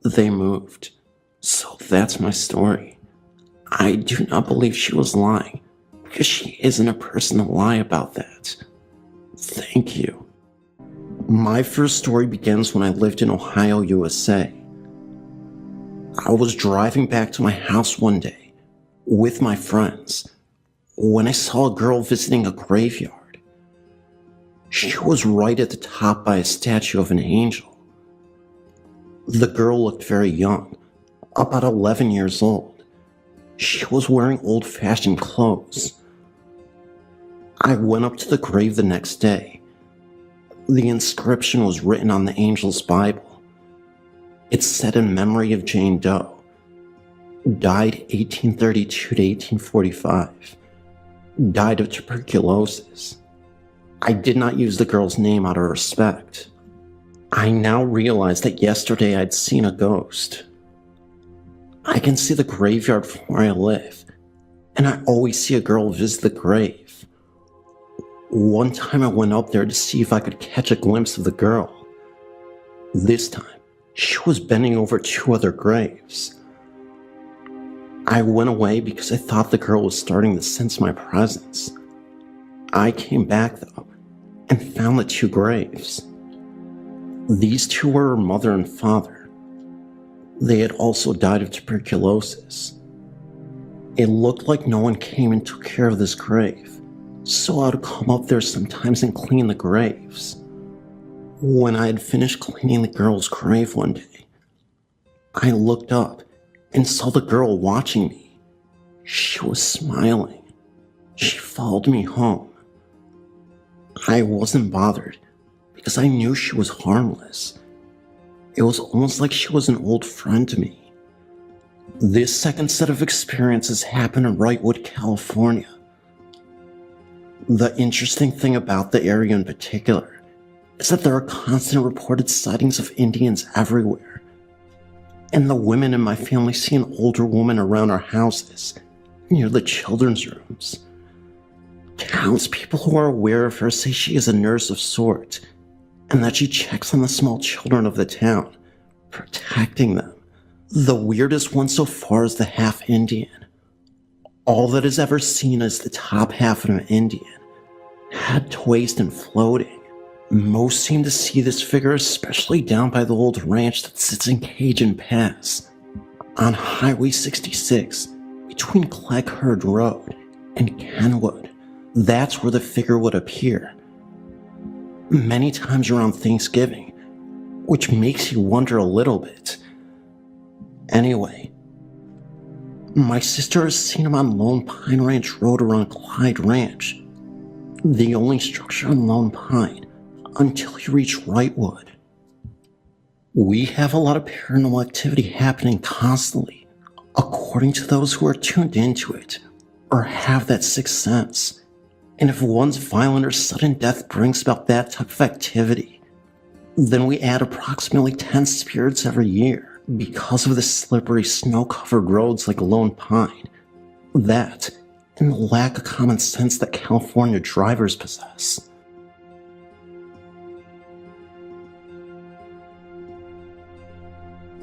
they moved. So that's my story. I do not believe she was lying, because she isn't a person to lie about that. Thank you. My first story begins when I lived in Ohio, USA. I was driving back to my house one day with my friends when I saw a girl visiting a graveyard. She was right at the top by a statue of an angel. The girl looked very young, about 11 years old. She was wearing old-fashioned clothes. I went up to the grave the next day. The inscription was written on the angel's Bible. It said in memory of Jane Doe, died 1832 to 1845, died of tuberculosis. I did not use the girl's name out of respect. I now realize that yesterday I'd seen a ghost. I can see the graveyard from where I live, and I always see a girl visit the grave. One time I went up there to see if I could catch a glimpse of the girl. This time, she was bending over 2 other graves. I went away because I thought the girl was starting to sense my presence. I came back though, and found the 2 graves. These 2 were her mother and father. They had also died of tuberculosis. It looked like no one came and took care of this grave, so I would come up there sometimes and clean the graves. When I had finished cleaning the girl's grave one day, I looked up and saw the girl watching me. She was smiling. She followed me home. I wasn't bothered because I knew she was harmless. It was almost like she was an old friend to me. This second set of experiences happened in Wrightwood, California. The interesting thing about the area in particular is that there are constant reported sightings of Indians everywhere. And the women in my family see an older woman around our houses, near the children's rooms. Townspeople who are aware of her say she is a nurse of sorts, and that she checks on the small children of the town, protecting them. The weirdest one so far is the half-Indian. All that is ever seen is the top half of an Indian, head to waist and floating. Most seem to see this figure especially down by the old ranch that sits in Cajun Pass, on Highway 66, between Clegherd Road and Kenwood. That's where the figure would appear. Many times around Thanksgiving, which makes you wonder a little bit. Anyway, my sister has seen him on Lone Pine Ranch Road around Clyde Ranch, the only structure on Lone Pine, until you reach Wrightwood. We have a lot of paranormal activity happening constantly, according to those who are tuned into it, or have that sixth sense. And if one's violent or sudden death brings about that type of activity, then we add approximately 10 spirits every year because of the slippery snow-covered roads like Lone Pine. That, and the lack of common sense that California drivers possess.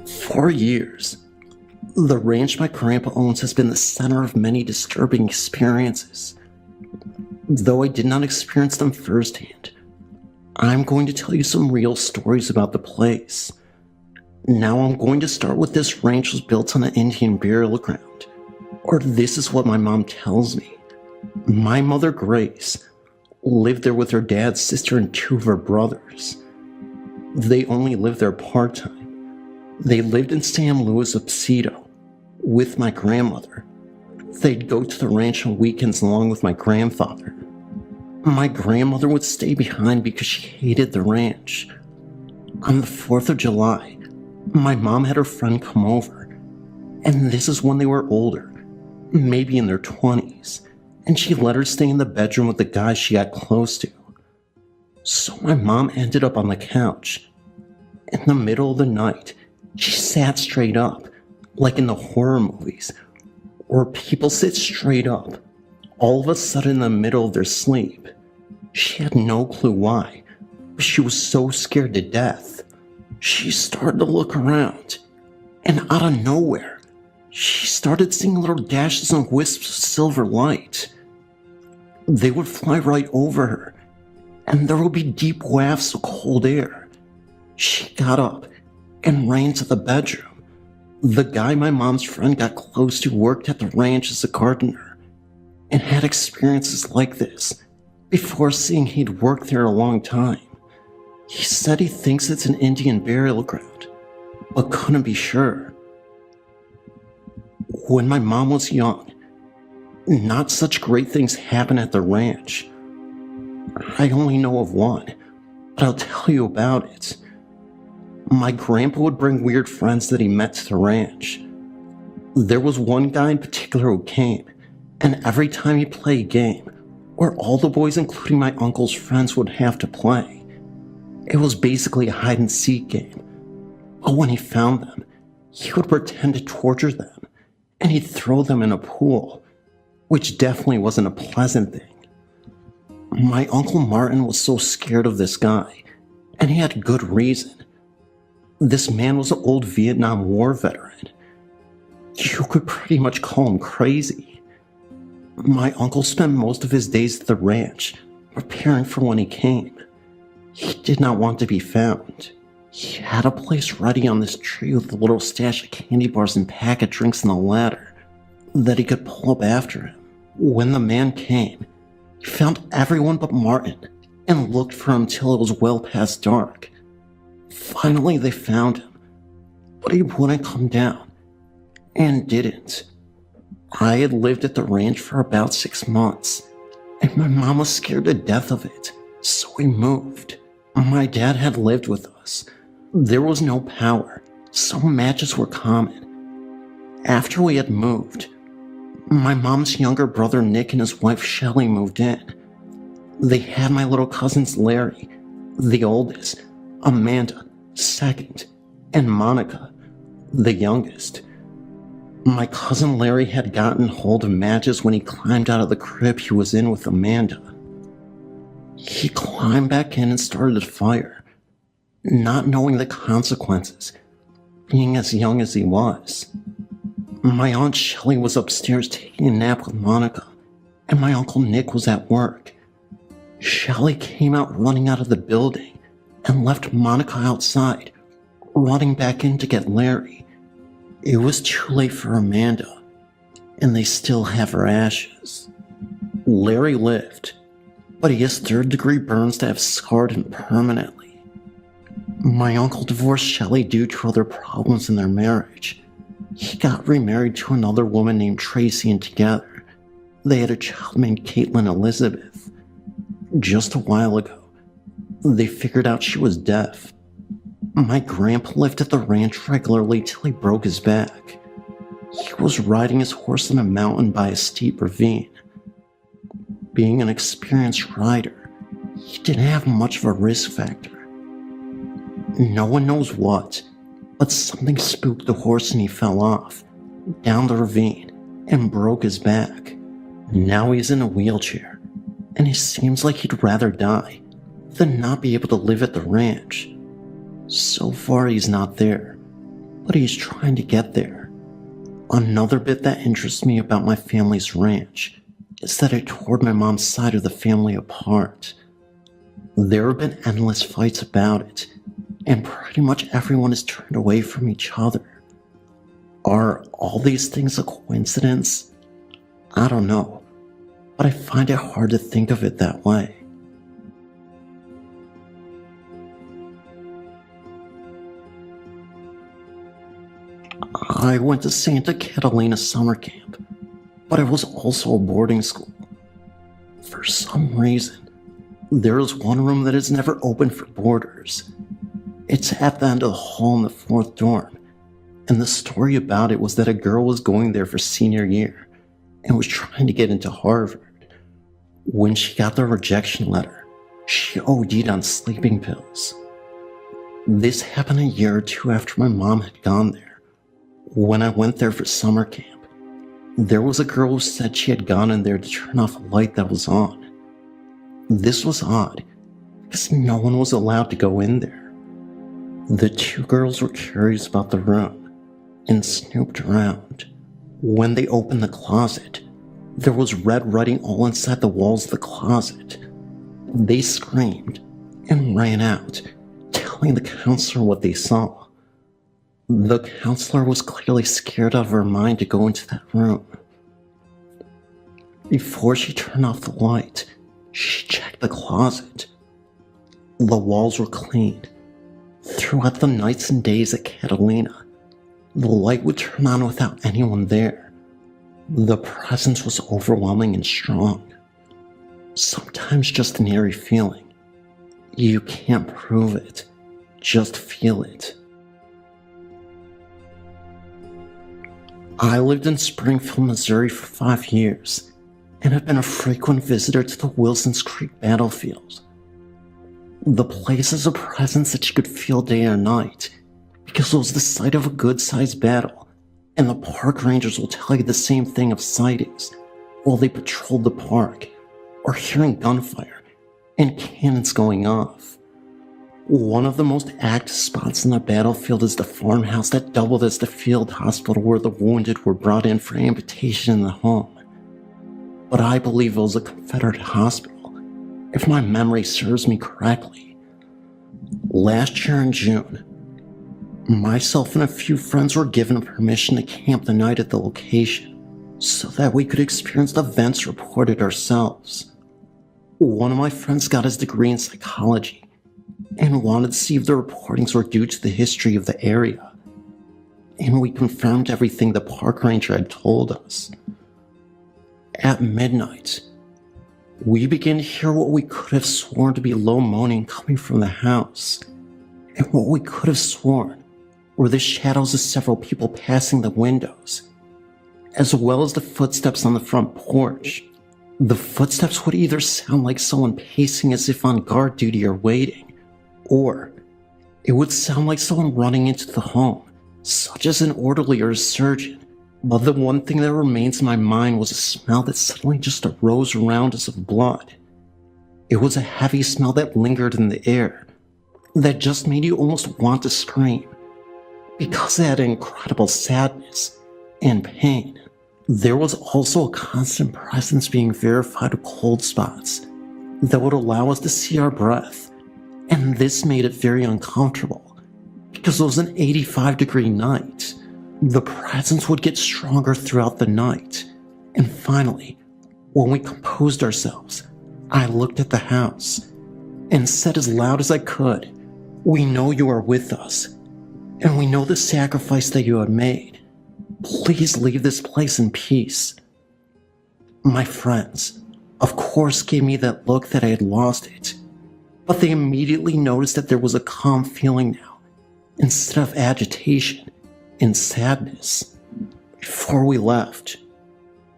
For years, the ranch my grandpa owns has been the center of many disturbing experiences. Though I did not experience them firsthand, I'm going to tell you some real stories about the place. Now I'm going to start with this ranch was built on an Indian burial ground, or this is what my mom tells me. My mother, Grace, lived there with her dad, sister, and 2 of her brothers. They only lived there part-time. They lived in San Luis Obispo with my grandmother. They'd go to the ranch on weekends along with my grandfather. My grandmother would stay behind because she hated the ranch. On the 4th of July, my mom had her friend come over, and this is when they were older, maybe in their 20s, and she let her stay in the bedroom with the guy she got close to. So my mom ended up on the couch. In the middle of the night, she sat straight up, like in the horror movies, where people sit straight up, all of a sudden in the middle of their sleep. She had no clue why, but she was so scared to death. She started to look around, and out of nowhere, she started seeing little dashes and wisps of silver light. They would fly right over her, and there would be deep wafts of cold air. She got up and ran to the bedroom. The guy my mom's friend got close to worked at the ranch as a gardener, and had experiences like this before, seeing he'd worked there a long time. He said he thinks it's an Indian burial ground, but couldn't be sure. When my mom was young, not such great things happened at the ranch. I only know of one, but I'll tell you about it. My grandpa would bring weird friends that he met to the ranch. There was one guy in particular who came, and every time he'd play a game, where all the boys, including my uncle's friends, would have to play, it was basically a hide-and-seek game. But when he found them, he would pretend to torture them, and he'd throw them in a pool, which definitely wasn't a pleasant thing. My Uncle Martin was so scared of this guy, and he had good reason. This man was an old Vietnam War veteran. You could pretty much call him crazy. My uncle spent most of his days at the ranch, preparing for when he came. He did not want to be found. He had a place ready on this tree with a little stash of candy bars and packet drinks in the ladder that he could pull up after him. When the man came, he found everyone but Martin and looked for him till it was well past dark. Finally, they found him, but he wouldn't come down, and didn't. I had lived at the ranch for about 6 months, and my mom was scared to death of it, so we moved. My dad had lived with us. There was no power, so matches were common. After we had moved, my mom's younger brother Nick and his wife Shelley moved in. They had my little cousins Larry, the oldest, Amanda, second, and Monica, the youngest. My cousin Larry had gotten hold of matches when he climbed out of the crib he was in with Amanda. He climbed back in and started a fire, not knowing the consequences, being as young as he was. My Aunt Shelley was upstairs taking a nap with Monica, and my Uncle Nick was at work. Shelley came out running out of the building and left Monica outside, running back in to get Larry. It was too late for Amanda, and they still have her ashes. Larry lived, but he has third-degree burns that have scarred him permanently. My uncle divorced Shelley due to other problems in their marriage. He got remarried to another woman named Tracy, and together, they had a child named Caitlin Elizabeth. Just a while ago, they figured out she was deaf. My grandpa lived at the ranch regularly till he broke his back. He was riding his horse on a mountain by a steep ravine. Being an experienced rider, he didn't have much of a risk factor. No one knows what, but something spooked the horse and he fell off, down the ravine, and broke his back. Now he's in a wheelchair, and it seems like he'd rather die than not be able to live at the ranch. So far he's not there, but he's trying to get there. Another bit that interests me about my family's ranch is that it tore my mom's side of the family apart. There have been endless fights about it, and pretty much everyone is turned away from each other. Are all these things a coincidence? I don't know, but I find it hard to think of it that way. I went to Santa Catalina summer camp, but it was also a boarding school. For some reason, there is one room that is never open for boarders. It's at the end of the hall in the 4th dorm, and the story about it was that a girl was going there for senior year and was trying to get into Harvard. When she got the rejection letter, She OD'd on sleeping pills. This happened a year or two after my mom had gone there. When I went there for summer camp, there was a girl who said she had gone in there to turn off a light that was on. This was odd, because no one was allowed to go in there. The two girls were curious about the room and snooped around. When they opened the closet, there was red writing all inside the walls of the closet. They screamed and ran out, telling the counselor what they saw. The counselor was clearly scared out of her mind to go into that room. Before she turned off the light, she checked the closet. The walls were clean. Throughout the nights and days at Catalina, the light would turn on without anyone there. The presence was overwhelming and strong. Sometimes just an eerie feeling. You can't prove it, just feel it. I lived in Springfield, Missouri for 5 years, and have been a frequent visitor to the Wilsons Creek battlefield. The place is a presence that you could feel day or night, because it was the site of a good-sized battle, and the park rangers will tell you the same thing of sightings while they patrolled the park, or hearing gunfire and cannons going off. One of the most active spots in the battlefield is the farmhouse that doubled as the field hospital where the wounded were brought in for amputation in the home. But I believe it was a Confederate hospital, if my memory serves me correctly. Last year in June, myself and a few friends were given permission to camp the night at the location so that we could experience the events reported ourselves. One of my friends got his degree in psychology and wanted to see if the reportings were due to the history of the area, and we confirmed everything the park ranger had told us. At midnight, we began to hear what we could have sworn to be low moaning coming from the house, and what we could have sworn were the shadows of several people passing the windows, as well as the footsteps on the front porch. The footsteps would either sound like someone pacing as if on guard duty or waiting, or it would sound like someone running into the home, such as an orderly or a surgeon. But the one thing that remains in my mind was a smell that suddenly just arose around us of blood. It was a heavy smell that lingered in the air, that just made you almost want to scream, because it had incredible sadness and pain. There was also a constant presence being verified of cold spots that would allow us to see our breath, and this made it very uncomfortable, because it was an 85-degree night. The presence would get stronger throughout the night, and finally, when we composed ourselves, I looked at the house and said as loud as I could, "We know you are with us, and we know the sacrifice that you have made. Please leave this place in peace." My friends, of course, gave me that look that I had lost it, but they immediately noticed that there was a calm feeling now, instead of agitation and sadness. Before we left,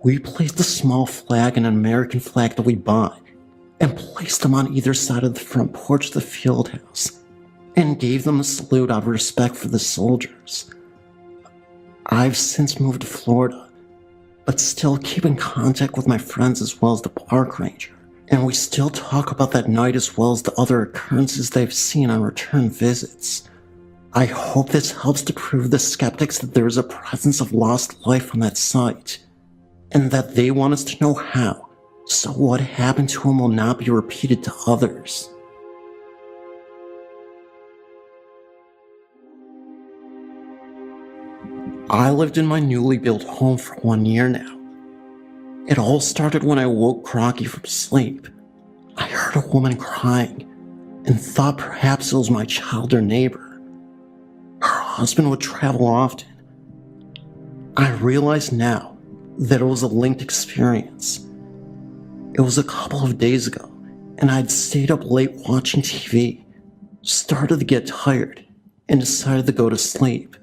we placed a small flag and an American flag that we bought, and placed them on either side of the front porch of the field house, and gave them a salute out of respect for the soldiers. I've since moved to Florida, but still keep in contact with my friends as well as the park ranger, and we still talk about that night as well as the other occurrences they've seen on return visits. I hope this helps to prove the skeptics that there is a presence of lost life on that site, and that they want us to know how, so what happened to him will not be repeated to others. I lived in my newly built home for 1 year now. It all started when I woke groggy from sleep. I heard a woman crying and thought perhaps it was my child or neighbor. Her husband would travel often. I realize now that it was a linked experience. It was a couple of days ago, and I'd stayed up late watching TV, started to get tired, and decided to go to sleep.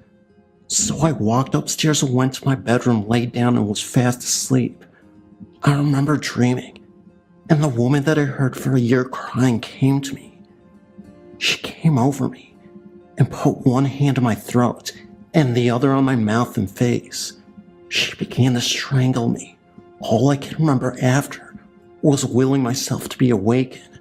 So I walked upstairs and went to my bedroom, laid down, and was fast asleep. I remember dreaming, and the woman that I heard for a year crying came to me. She came over me and put one hand on my throat and the other on my mouth and face. She began to strangle me. All I can remember after was willing myself to be awakened.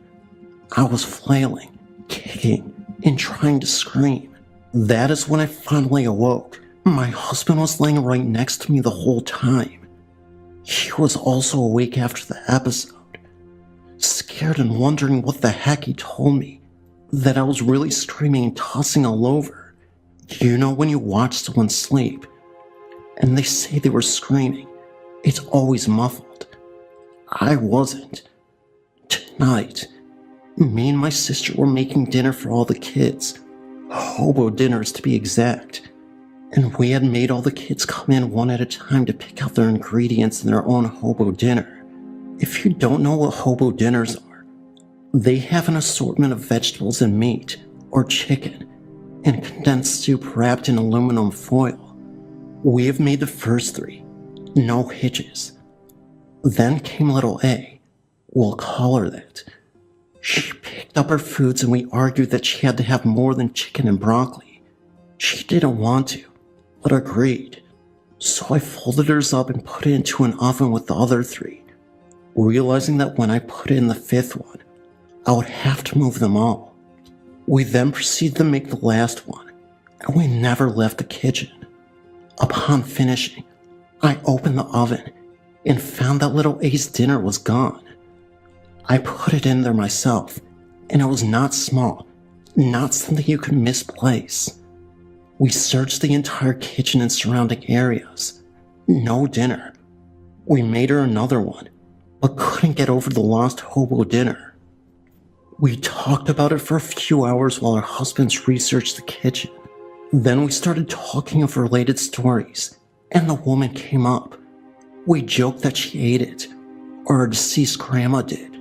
I was flailing, kicking, and trying to scream. That is when I finally awoke. My husband was laying right next to me the whole time. He was also awake after the episode, scared and wondering what the heck. He told me that I was really screaming and tossing all over. You know when you watch someone sleep and they say they were screaming, it's always muffled. I wasn't. Tonight, me and my sister were making dinner for all the kids, hobo dinners to be exact, and we had made all the kids come in one at a time to pick out their ingredients in their own hobo dinner. If you don't know what hobo dinners are, they have an assortment of vegetables and meat, or chicken, and condensed soup wrapped in aluminum foil. We have made the first three, no hitches. Then came little A, we'll call her that. She picked up her foods and we argued that she had to have more than chicken and broccoli. She didn't want to, but agreed. So I folded hers up and put it into an oven with the other three, realizing that when I put in the fifth one, I would have to move them all. We then proceeded to make the last one, and we never left the kitchen. Upon finishing, I opened the oven and found that little A's dinner was gone. I put it in there myself, and it was not small, not something you could misplace. We searched the entire kitchen and surrounding areas. No dinner. We made her another one, but couldn't get over the lost hobo dinner. We talked about it for a few hours while our husbands researched the kitchen. Then we started talking of related stories, and the woman came up. We joked that she ate it, or her deceased grandma did.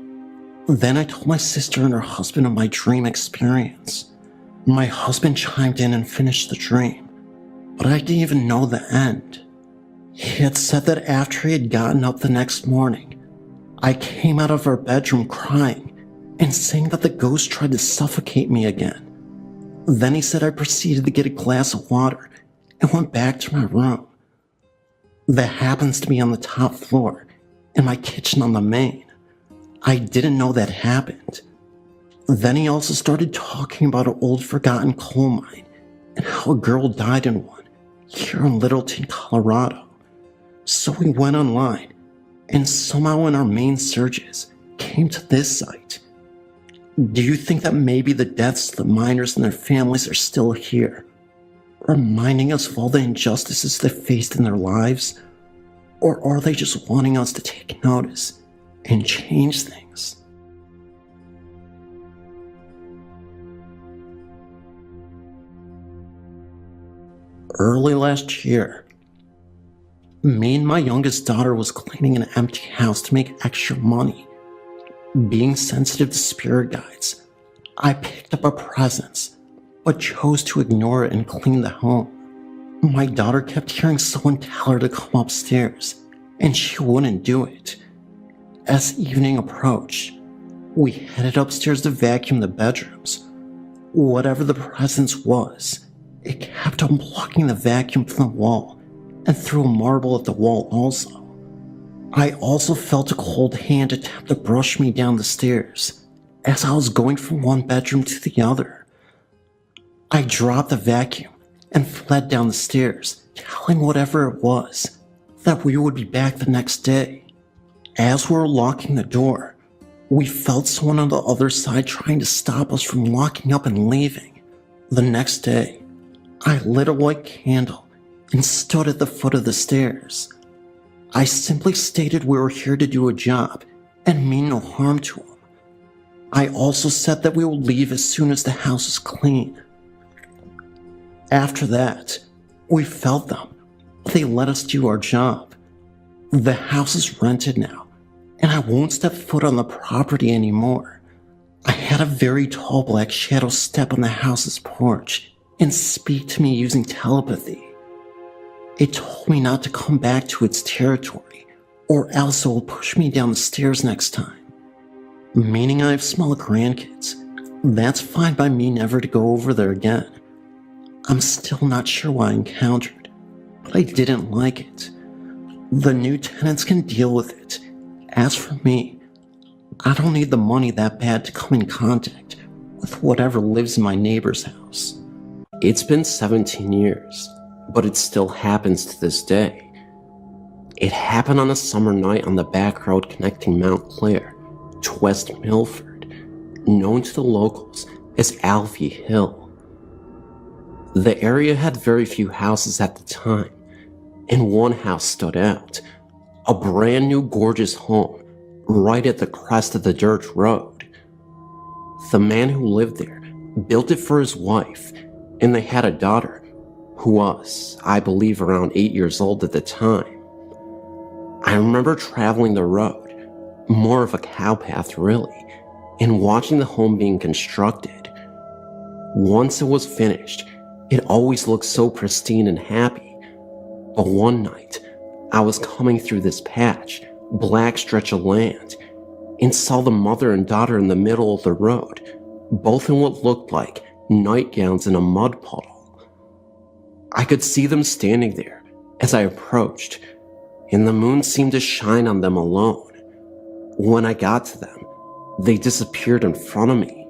Then I told my sister and her husband of my dream experience. My husband chimed in and finished the dream, but I didn't even know the end. He had said that after he had gotten up the next morning, I came out of our bedroom crying and saying that the ghost tried to suffocate me again. Then he said I proceeded to get a glass of water and went back to my room. That happens to be on the top floor and my kitchen on the main. I didn't know that happened. Then he also started talking about an old forgotten coal mine and how a girl died in one here in Littleton, Colorado. So we went online and somehow in our main searches came to this site. Do you think that maybe the deaths of the miners and their families are still here, reminding us of all the injustices they faced in their lives? Or are they just wanting us to take notice and change things? Early last year, me and my youngest daughter was cleaning an empty house to make extra money. Being sensitive to spirit guides, I picked up a presence, but chose to ignore it and clean the home. My daughter kept hearing someone tell her to come upstairs, and she wouldn't do it. As evening approached, we headed upstairs to vacuum the bedrooms. Whatever the presence was, it kept on blocking the vacuum from the wall and threw a marble at the wall also. I also felt a cold hand attempt to brush me down the stairs as I was going from one bedroom to the other. I dropped the vacuum and fled down the stairs, telling whatever it was that we would be back the next day. As we were locking the door, we felt someone on the other side trying to stop us from locking up and leaving. The next day, I lit a white candle and stood at the foot of the stairs. I simply stated we were here to do a job and mean no harm to him. I also said that we would leave as soon as the house is clean. After that, we felt them. They let us do our job. The house is rented now, and I won't step foot on the property anymore. I had a very tall black shadow step on the house's porch and speak to me using telepathy. It told me not to come back to its territory, or else it will push me down the stairs next time. meaning I have small grandkids. That's fine by me never to go over there again. I'm still not sure what I encountered, but I didn't like it. The new tenants can deal with it. As for me, I don't need the money that bad to come in contact with whatever lives in my neighbor's house. It's been 17 years, but it still happens to this day. It happened on a summer night on the back road connecting Mount Clair to West Milford, known to the locals as Alfie Hill. The area had very few houses at the time, and one house stood out, a brand new gorgeous home right at the crest of the dirt road. The man who lived there built it for his wife, and they had a daughter who was, I believe, around 8 years old at the time. I remember traveling the road, more of a cowpath really, and watching the home being constructed. Once it was finished, it always looked so pristine and happy. But one night, I was coming through this patch, black stretch of land, and saw the mother and daughter in the middle of the road, both in what looked like nightgowns in a mud puddle. I could see them standing there as I approached, and the moon seemed to shine on them alone. When I got to them, they disappeared in front of me.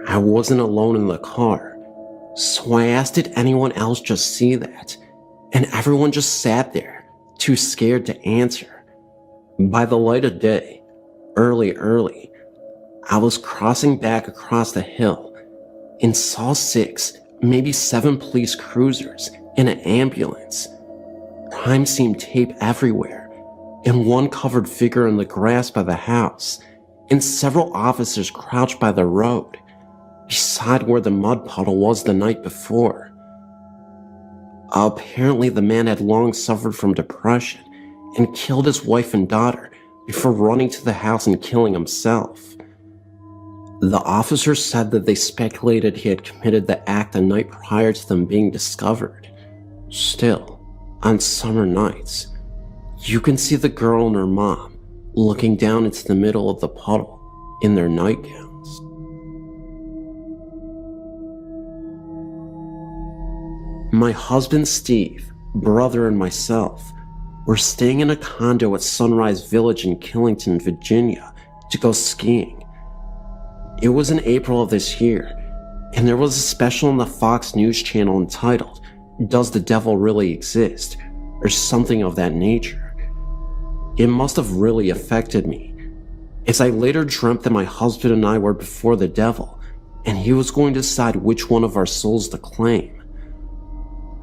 I wasn't alone in the car, so I asked did anyone else just see that, and everyone just sat there, too scared to answer. By the light of day, early, I was crossing back across the hill and saw 6, maybe 7 police cruisers and an ambulance. Crime scene tape everywhere, and one covered figure in the grass by the house, and several officers crouched by the road, beside where the mud puddle was the night before. Apparently the man had long suffered from depression and killed his wife and daughter before running to the house and killing himself. The officers said that they speculated he had committed the act the night prior to them being discovered. Still, on summer nights, you can see the girl and her mom looking down into the middle of the puddle in their nightgowns. My husband Steve, brother, and myself were staying in a condo at Sunrise Village in Killington, Virginia, to go skiing. It was in April of this year, and there was a special on the Fox News channel entitled, "Does the Devil Really Exist?" or something of that nature. It must have really affected me, as I later dreamt that my husband and I were before the devil, and he was going to decide which one of our souls to claim.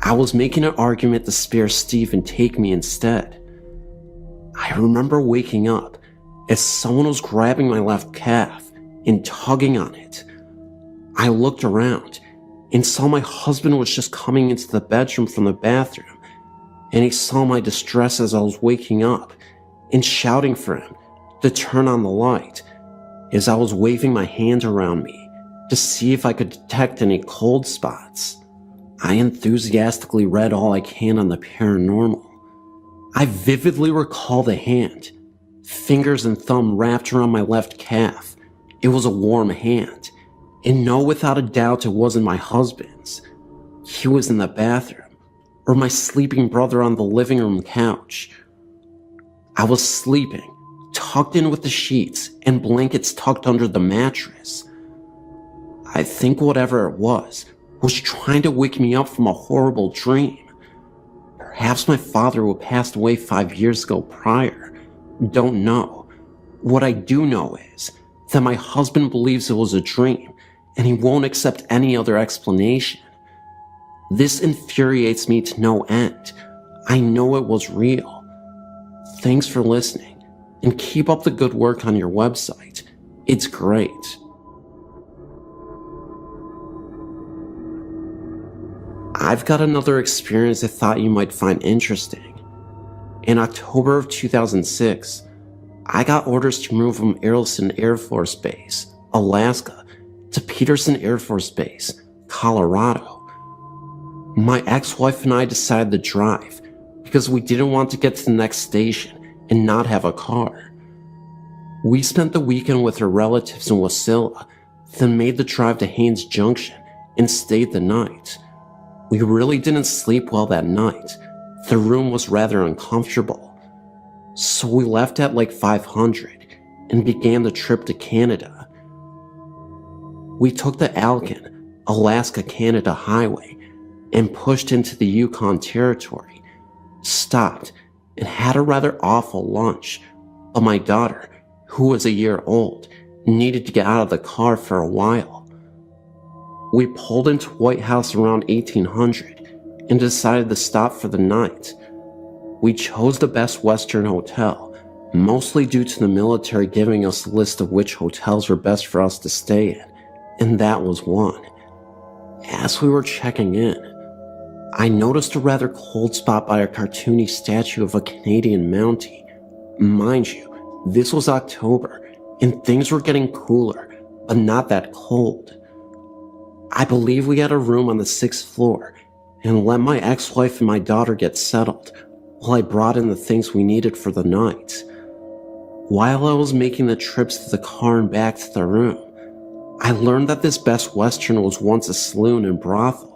I was making an argument to spare Steve and take me instead. I remember waking up as someone was grabbing my left calf and tugging on it. I looked around and saw my husband was just coming into the bedroom from the bathroom, and he saw my distress as I was waking up and shouting for him to turn on the light as I was waving my hand around me to see if I could detect any cold spots. I enthusiastically read all I can on the paranormal. I vividly recall the hand, fingers and thumb wrapped around my left calf. It was a warm hand, and no, without a doubt, it wasn't my husband's. He was in the bathroom, or my sleeping brother on the living room couch. I was sleeping, tucked in with the sheets and blankets tucked under the mattress. I think whatever it was trying to wake me up from a horrible dream. Perhaps my father, who passed away 5 years ago prior. Don't know. What I do know is that my husband believes it was a dream, and he won't accept any other explanation. This infuriates me to no end. I know it was real. Thanks for listening, and keep up the good work on your website. It's great. I've got another experience I thought you might find interesting. In October of 2006, I got orders to move from Arlington Air Force Base, Alaska, to Peterson Air Force Base, Colorado. My ex-wife and I decided to drive because we didn't want to get to the next station and not have a car. We spent the weekend with her relatives in Wasilla, then made the drive to Haines Junction and stayed the night. We really didn't sleep well that night. The room was rather uncomfortable. So we left at like 500 and began the trip to Canada. We took the Alcan, Alaska-Canada highway and pushed into the Yukon Territory, stopped and had a rather awful lunch, but my daughter, who was a year old, needed to get out of the car for a while. We pulled into White House around 1800 and decided to stop for the night. We chose the Best Western Hotel, mostly due to the military giving us a list of which hotels were best for us to stay in, and that was one. As we were checking in, I noticed a rather cold spot by a cartoony statue of a Canadian Mountie. Mind you, this was October, and things were getting cooler, but not that cold. I believe we had a room on the 6th floor, and let my ex-wife and my daughter get settled, while I brought in the things we needed for the night. While I was making the trips to the car and back to the room, I learned that this Best Western was once a saloon and brothel.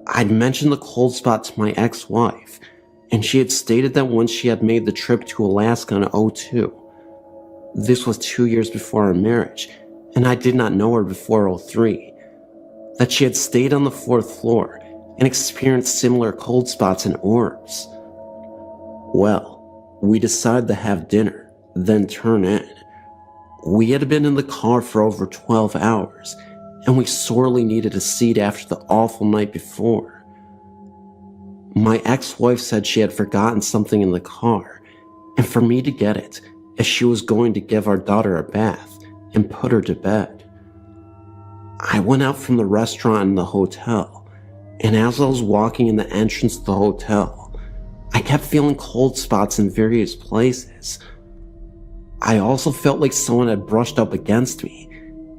I'd mentioned the cold spot to my ex-wife, and she had stated that once she had made the trip to Alaska in '02. This was 2 years before our marriage, and I did not know her before '03. That she had stayed on the 4th floor and experienced similar cold spots and orbs. Well, we decided to have dinner, then turn in. We had been in the car for over 12 hours, and we sorely needed a seat after the awful night before. My ex-wife said she had forgotten something in the car, and for me to get it, as she was going to give our daughter a bath and put her to bed. I went out from the restaurant in the hotel, and as I was walking in the entrance to the hotel, I kept feeling cold spots in various places. I also felt like someone had brushed up against me,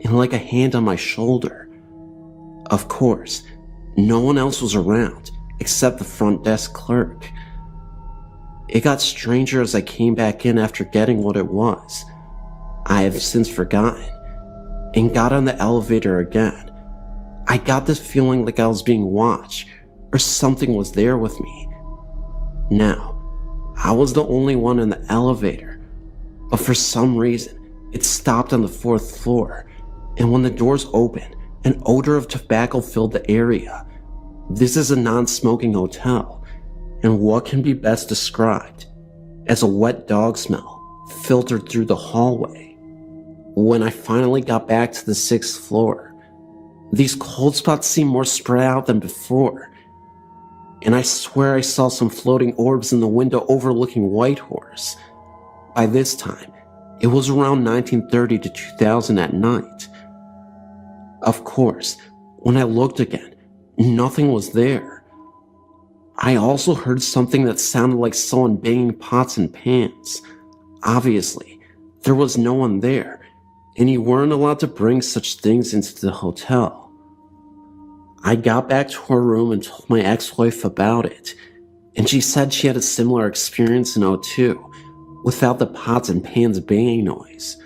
and like a hand on my shoulder. Of course, no one else was around except the front desk clerk. It got stranger as I came back in after getting what it was. I have since forgotten, and got on the elevator again. I got this feeling like I was being watched, or something was there with me. Now, I was the only one in the elevator, but for some reason, it stopped on the 4th floor, and when the doors opened, an odor of tobacco filled the area. This is a non-smoking hotel, and what can be best described as a wet dog smell filtered through the hallway. When I finally got back to the 6th floor, these cold spots seemed more spread out than before, and I swear I saw some floating orbs in the window overlooking Whitehorse. By this time, it was around 1930 to 2000 at night. Of course, when I looked again, nothing was there. I also heard something that sounded like someone banging pots and pans. Obviously, there was no one there, and you weren't allowed to bring such things into the hotel. I got back to her room and told my ex-wife about it, and she said she had a similar experience in '02, without the pots and pans banging noise.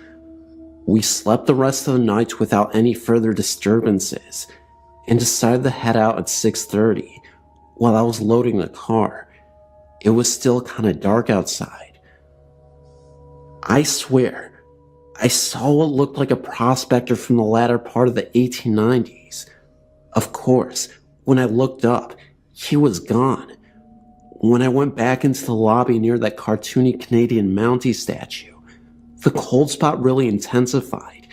We slept the rest of the night without any further disturbances, and decided to head out at 6:30. While I was loading the car, it was still kinda dark outside. I swear, I saw what looked like a prospector from the latter part of the 1890s. Of course, when I looked up, he was gone. When I went back into the lobby near that cartoony Canadian Mountie statue, the cold spot really intensified,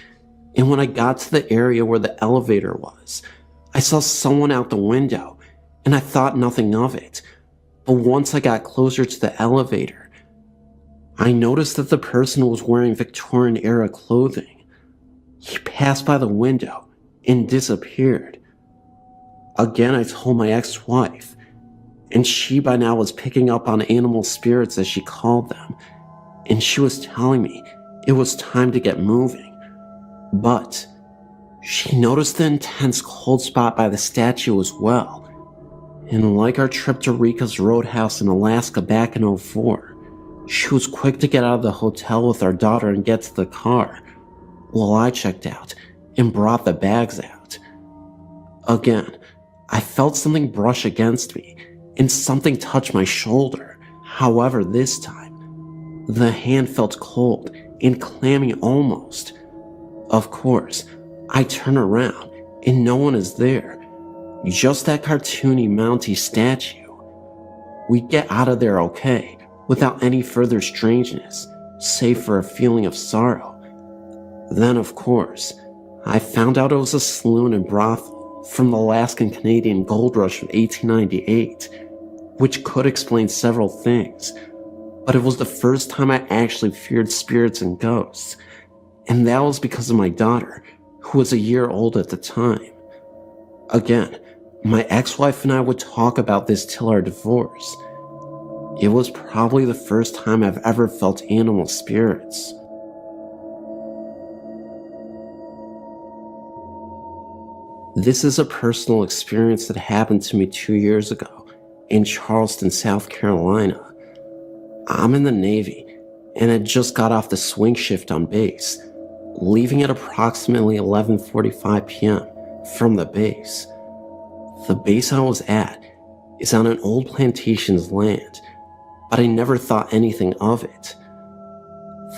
and when I got to the area where the elevator was, I saw someone out the window, and I thought nothing of it. But once I got closer to the elevator, I noticed that the person was wearing Victorian-era clothing. He passed by the window and disappeared. Again, I told my ex-wife, and she by now was picking up on animal spirits, as she called them, and she was telling me it was time to get moving. But she noticed the intense cold spot by the statue as well, and like our trip to Rika's Roadhouse in Alaska back in '04, She was quick to get out of the hotel with our daughter and get to the car, while I checked out and brought the bags out. Again, I felt something brush against me, and something touched my shoulder. However, this time, the hand felt cold and clammy almost. Of course, I turn around, and no one is there. Just that cartoony Mountie statue. We get out of there okay, without any further strangeness, save for a feeling of sorrow. Then, of course, I found out it was a saloon and brothel from the Alaskan Canadian gold rush of 1898, which could explain several things, but it was the first time I actually feared spirits and ghosts, and that was because of my daughter, who was a year old at the time. Again, my ex-wife and I would talk about this till our divorce. It was probably the first time I've ever felt animal spirits. This is a personal experience that happened to me 2 years ago in Charleston, South Carolina. I'm in the Navy and had just got off the swing shift on base, leaving at approximately 11:45 p.m. from the base. The base I was at is on an old plantation's land, but I never thought anything of it.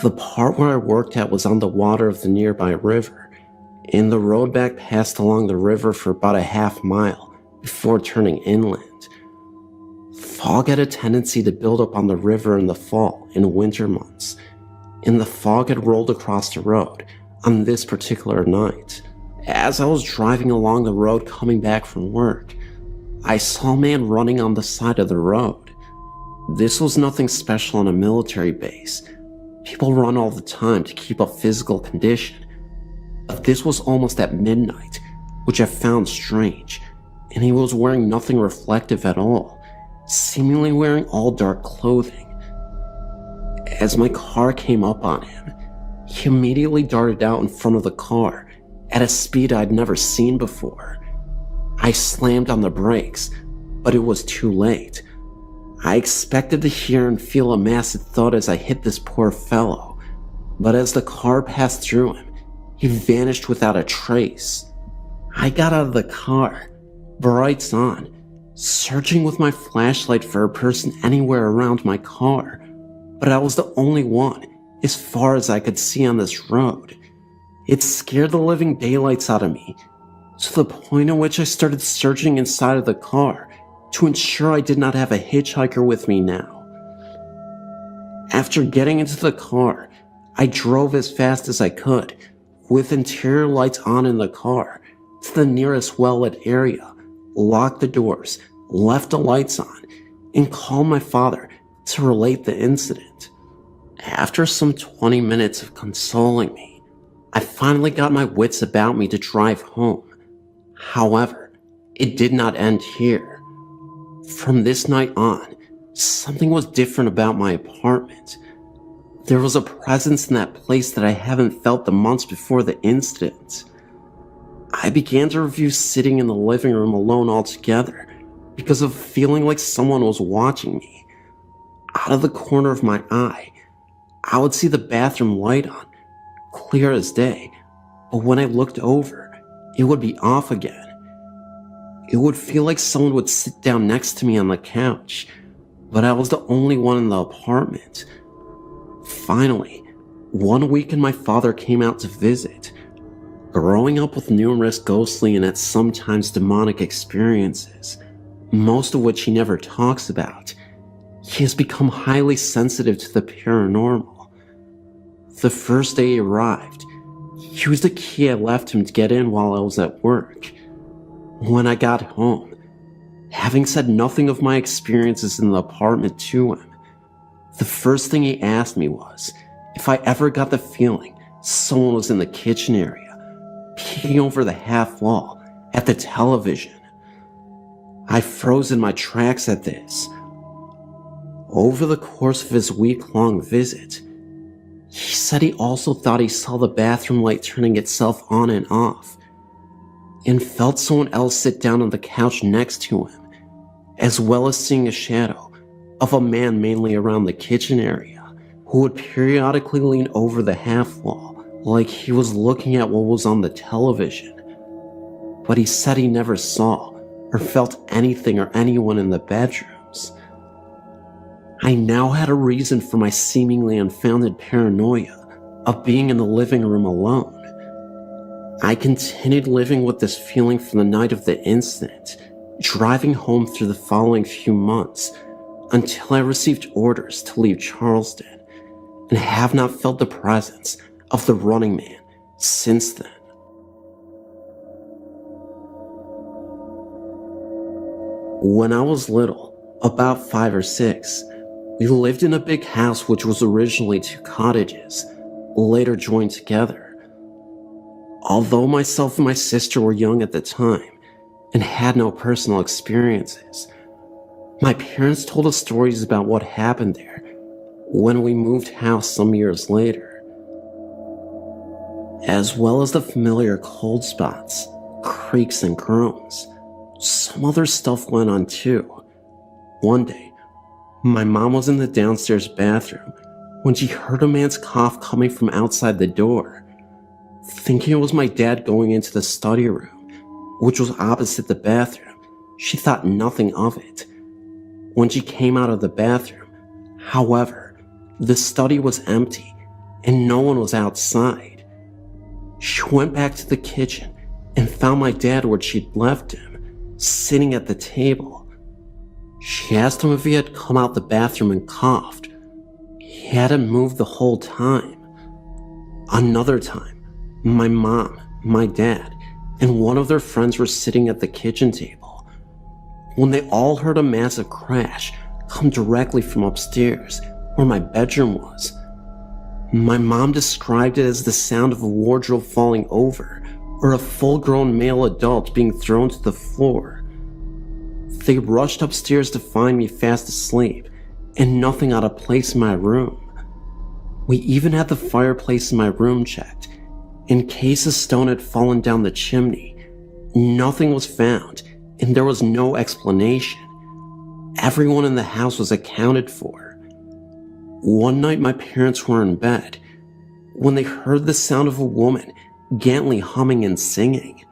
The part where I worked at was on the water of the nearby river, and the road back passed along the river for about a half mile before turning inland. Fog had a tendency to build up on the river in the fall and winter months, and the fog had rolled across the road on this particular night. As I was driving along the road coming back from work, I saw a man running on the side of the road. This was nothing special on a military base. People run all the time to keep up physical condition. But this was almost at midnight, which I found strange, and he was wearing nothing reflective at all, seemingly wearing all dark clothing. As my car came up on him, he immediately darted out in front of the car at a speed I'd never seen before. I slammed on the brakes, but it was too late. I expected to hear and feel a massive thud as I hit this poor fellow, but as the car passed through him, he vanished without a trace. I got out of the car, brights on, searching with my flashlight for a person anywhere around my car, but I was the only one as far as I could see on this road. It scared the living daylights out of me, to the point at which I started searching inside of the car to ensure I did not have a hitchhiker with me now. After getting into the car, I drove as fast as I could, with interior lights on in the car, to the nearest well-lit area, locked the doors, left the lights on, and called my father to relate the incident. After some 20 minutes of consoling me, I finally got my wits about me to drive home. However, it did not end here. From this night on, something was different about my apartment. There was a presence in that place that I haven't felt the months before the incident. I began to review sitting in the living room alone altogether because of feeling like someone was watching me. Out of the corner of my eye, I would see the bathroom light on, clear as day, but when I looked over, it would be off again. It would feel like someone would sit down next to me on the couch, but I was the only one in the apartment. Finally, one weekend my father came out to visit. Growing up with numerous ghostly and at sometimes demonic experiences, most of which he never talks about, he has become highly sensitive to the paranormal. The first day he arrived, he used the key I left him to get in while I was at work. When I got home, having said nothing of my experiences in the apartment to him, the first thing he asked me was if I ever got the feeling someone was in the kitchen area, peeking over the half wall at the television. I froze in my tracks at this. Over the course of his week-long visit, he said he also thought he saw the bathroom light turning itself on and off, and felt someone else sit down on the couch next to him, as well as seeing a shadow of a man mainly around the kitchen area. who would periodically lean over the half wall like he was looking at what was on the television. But he said he never saw or felt anything or anyone in the bedrooms. I now had a reason for my seemingly unfounded paranoia of being in the living room alone. I continued living with this feeling from the night of the incident, driving home through the following few months until I received orders to leave Charleston, and have not felt the presence of the running man since then. When I was little, about 5 or 6, we lived in a big house which was originally 2 cottages, later joined together. Although myself and my sister were young at the time and had no personal experiences, my parents told us stories about what happened there when we moved house some years later, as well as the familiar cold spots, creaks and groans. Some other stuff went on too. One day, my mom was in the downstairs bathroom when she heard a man's cough coming from outside the door. Thinking it was my dad going into the study room, which was opposite the bathroom, she thought nothing of it. When she came out of the bathroom, however, the study was empty and no one was outside. She went back to the kitchen and found my dad where she'd left him, sitting at the table. She asked him if he had come out the bathroom and coughed. He hadn't moved the whole time. Another time, my mom, my dad, and one of their friends were sitting at the kitchen table when they all heard a massive crash come directly from upstairs where my bedroom was. My mom described it as the sound of a wardrobe falling over or a full-grown male adult being thrown to the floor. They rushed upstairs to find me fast asleep and nothing out of place in my room. We even had the fireplace in my room checked in case a stone had fallen down the chimney. Nothing was found, and there was no explanation. Everyone in the house was accounted for. One night my parents were in bed when they heard the sound of a woman gently humming and singing.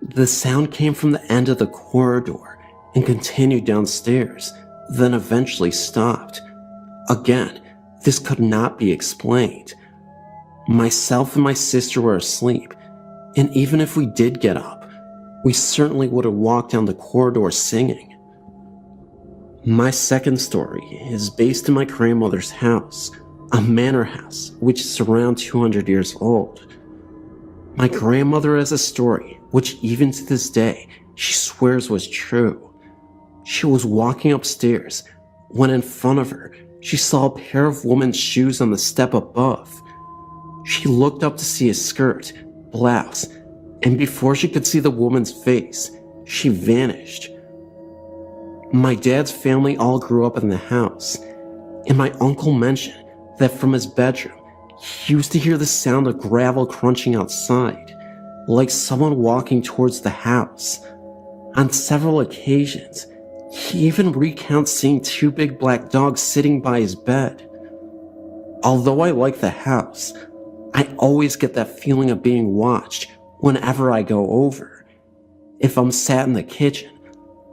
The sound came from the end of the corridor and continued downstairs, then eventually stopped. Again, this could not be explained. Myself and my sister were asleep, and even if we did get up, we certainly would have walked down the corridor singing. My second story is based in my grandmother's house, a manor house which is around 200 years old. My grandmother has a story which even to this day she swears was true. She was walking upstairs when in front of her she saw a pair of women's shoes on the step above. She looked up to see a skirt, blouse, and before she could see the woman's face, she vanished. My dad's family all grew up in the house, and my uncle mentioned that from his bedroom, he used to hear the sound of gravel crunching outside, like someone walking towards the house. On several occasions, he even recounts seeing 2 big black dogs sitting by his bed. Although I like the house, I always get that feeling of being watched whenever I go over. If I'm sat in the kitchen,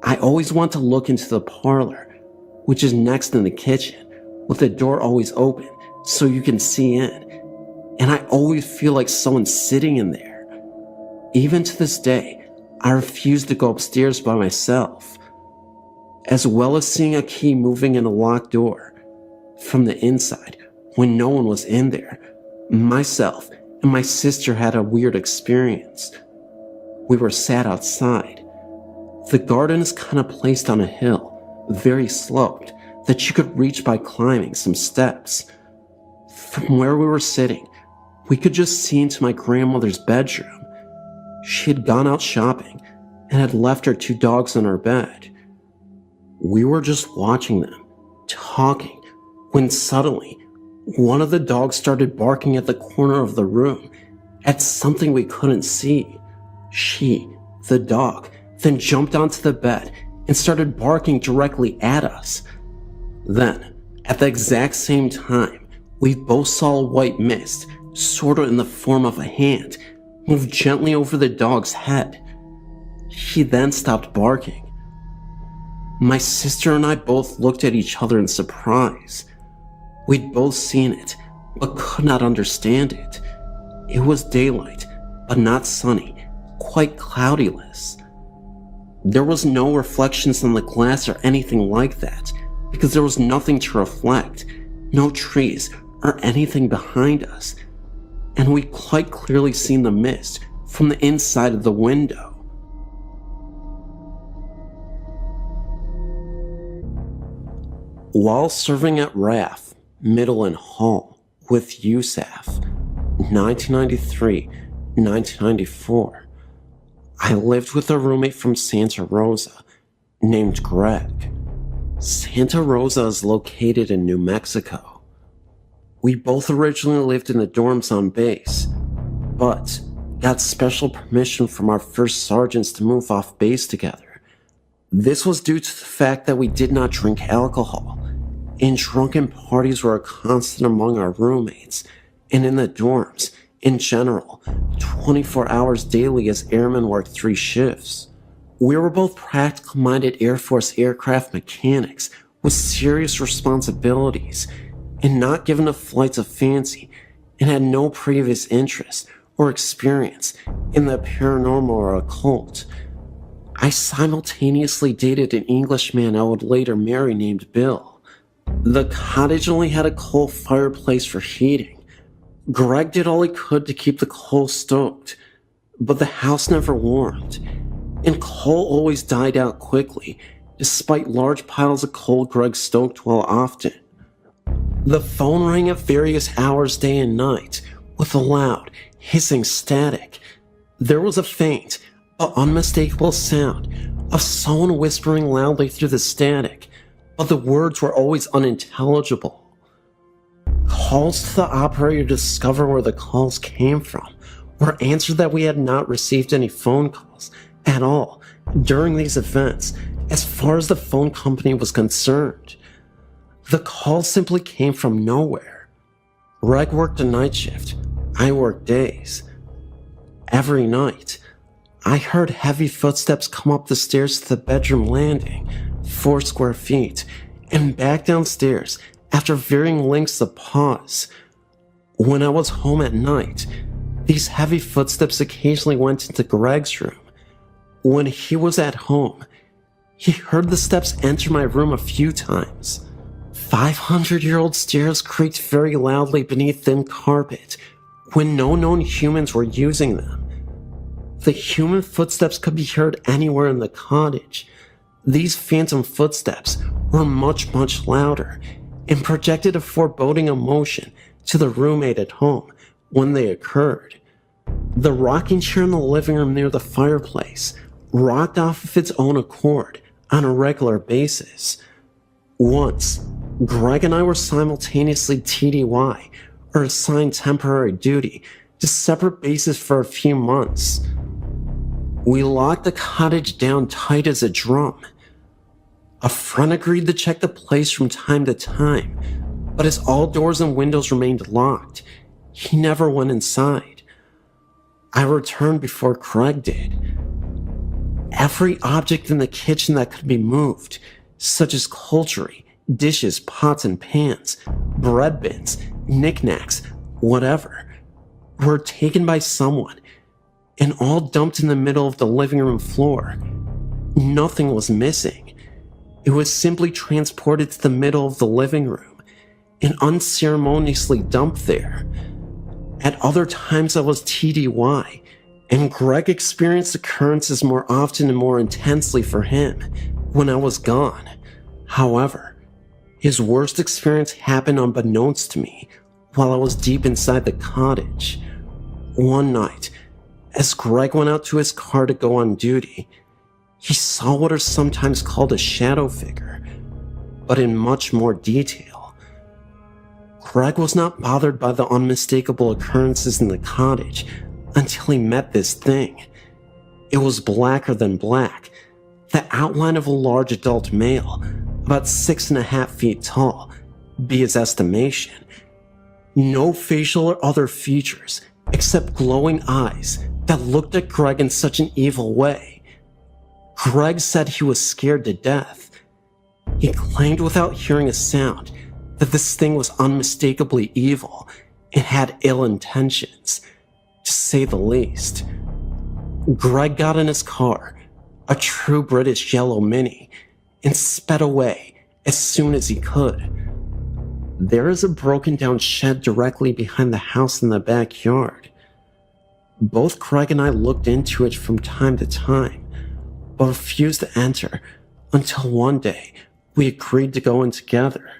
I always want to look into the parlor, which is next in the kitchen, with the door always open so you can see in, and I always feel like someone's sitting in there. Even to this day, I refuse to go upstairs by myself, as well as seeing a key moving in a locked door from the inside when no one was in there. Myself and my sister had a weird experience. We were sat outside. The garden is kind of placed on a hill, very sloped, that you could reach by climbing some steps. From where we were sitting, we could just see into my grandmother's bedroom. She had gone out shopping and had left her 2 dogs on her bed. We were just watching them, talking, when suddenly, one of the dogs started barking at the corner of the room at something we couldn't see. She, the dog, then jumped onto the bed and started barking directly at us. Then, at the exact same time, We both saw a white mist, sort of in the form of a hand, move gently over the dog's head. He then stopped barking. My sister and I both looked at each other in surprise. We'd both seen it, but could not understand it. It was daylight, but not sunny, quite cloudyless. There was no reflections on the glass or anything like that, because there was nothing to reflect, no trees or anything behind us, and we quite clearly seen the mist from the inside of the window. While serving at RAF, Midland Hall, with USAF, 1993-1994, I lived with a roommate from Santa Rosa named Greg. Santa Rosa is located in New Mexico. We both originally lived in the dorms on base, but got special permission from our first sergeants to move off base together. This was due to the fact that we did not drink alcohol, and drunken parties were a constant among our roommates, and in the dorms, in general, 24 hours daily as airmen worked 3 shifts. We were both practical-minded Air Force aircraft mechanics with serious responsibilities, and not given to flights of fancy, and had no previous interest or experience in the paranormal or occult. I simultaneously dated an Englishman I would later marry named Bill. The cottage only had a coal fireplace for heating. Greg did all he could to keep the coal stoked, but the house never warmed, and coal always died out quickly, despite large piles of coal Greg stoked well often. The phone rang at various hours day and night, with a loud, hissing static. There was a faint, but unmistakable sound of someone whispering loudly through the static, but the words were always unintelligible. Calls to the operator to discover where the calls came from were answered that we had not received any phone calls at all during these events as far as the phone company was concerned. The calls simply came from nowhere. Greg worked a night shift, I worked days. Every night, I heard heavy footsteps come up the stairs to the bedroom landing, 4 square feet, and back downstairs after varying lengths of pause. When I was home at night, these heavy footsteps occasionally went into Greg's room. When he was at home, he heard the steps enter my room a few times. 500-year-old stairs creaked very loudly beneath thin carpet when no known humans were using them. The human footsteps could be heard anywhere in the cottage. These phantom footsteps were much, much louder and projected a foreboding emotion to the roommate at home when they occurred. The rocking chair in the living room near the fireplace rocked off of its own accord on a regular basis. Once, Greg and I were simultaneously TDY, or assigned temporary duty, to separate bases for a few months. We locked the cottage down tight as a drum. A friend agreed to check the place from time to time, but as all doors and windows remained locked, he never went inside. I returned before Craig did. Every object in the kitchen that could be moved, such as cutlery, dishes, pots and pans, bread bins, knickknacks, whatever, were taken by someone and all dumped in the middle of the living room floor. Nothing was missing. It was simply transported to the middle of the living room and unceremoniously dumped there. At other times I was TDY, and Greg experienced occurrences more often and more intensely for him when I was gone. However, his worst experience happened unbeknownst to me while I was deep inside the cottage. One night, as Greg went out to his car to go on duty, he saw what are sometimes called a shadow figure, but in much more detail. Greg was not bothered by the unmistakable occurrences in the cottage until he met this thing. It was blacker than black, the outline of a large adult male, about 6.5 feet tall, be his estimation, No facial or other features, except glowing eyes that looked at Greg in such an evil way. Greg said he was scared to death. He claimed without hearing a sound that this thing was unmistakably evil and had ill intentions, to say the least. Greg got in his car, a true British yellow Mini, and sped away as soon as he could. There is a broken down shed directly behind the house in the backyard. Both Greg and I looked into it from time to time, but refused to enter until one day we agreed to go in together.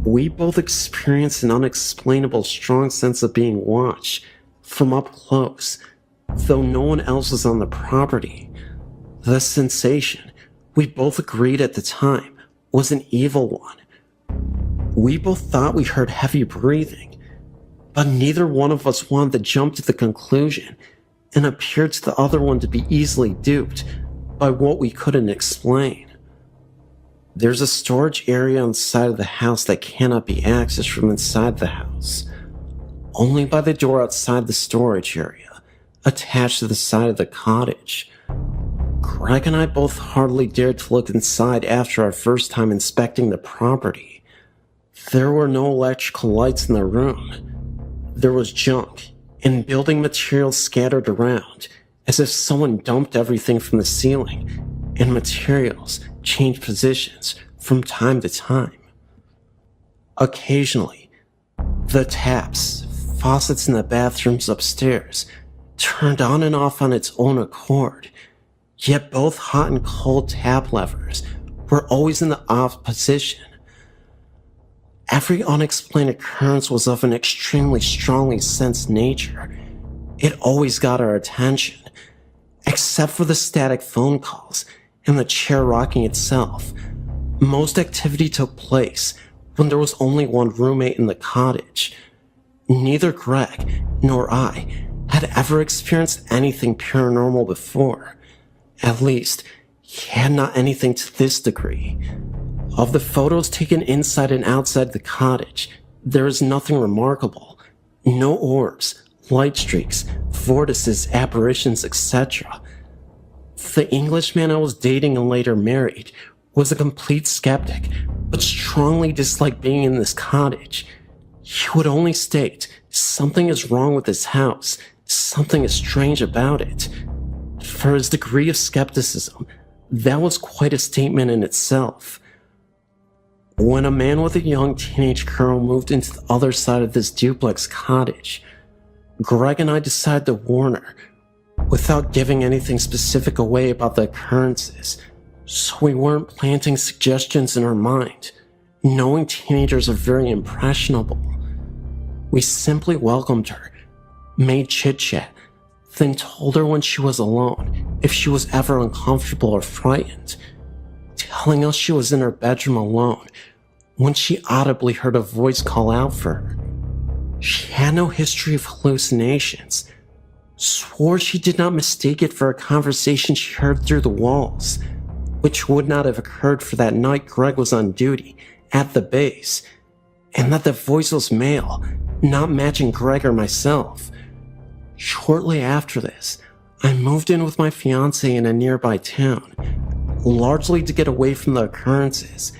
We both experienced an unexplainable strong sense of being watched from up close, though no one else was on the property. The sensation, we both agreed at the time, was an evil one. We both thought we heard heavy breathing, but neither one of us wanted to jump to the conclusion and appeared to the other one to be easily duped by what we couldn't explain. There's a storage area on the side of the house that cannot be accessed from inside the house, only by the door outside the storage area, attached to the side of the cottage. Greg and I both hardly dared to look inside after our first time inspecting the property. There were no electrical lights in the room. There was junk and building materials scattered around, as if someone dumped everything from the ceiling, and materials changed positions from time to time. Occasionally, the taps, faucets in the bathrooms upstairs turned on and off on its own accord, yet both hot and cold tap levers were always in the off position. Every unexplained occurrence was of an extremely strongly sensed nature. It always got our attention, except for the static phone calls and the chair rocking itself. Most activity took place when there was only one roommate in the cottage. Neither Greg nor I had ever experienced anything paranormal before. At least, he had not anything to this degree. Of the photos taken inside and outside the cottage, there is nothing remarkable. No orbs, light streaks, vortices, apparitions, etc. The Englishman I was dating and later married was a complete skeptic, but strongly disliked being in this cottage. He would only state, something is wrong with this house, something is strange about it. For his degree of skepticism, that was quite a statement in itself. When a man with a young teenage girl moved into the other side of this duplex cottage, Greg and I decided to warn her, without giving anything specific away about the occurrences, so we weren't planting suggestions in her mind, knowing teenagers are very impressionable. We simply welcomed her, made chit-chat, then told her when she was alone if she was ever uncomfortable or frightened, telling us she was in her bedroom alone when she audibly heard a voice call out for her. She had no history of hallucinations, swore she did not mistake it for a conversation she heard through the walls, which would not have occurred for that night Greg was on duty at the base, and that the voice was male, not matching Greg or myself. Shortly after this, I moved in with my fiancé in a nearby town, largely to get away from the occurrences,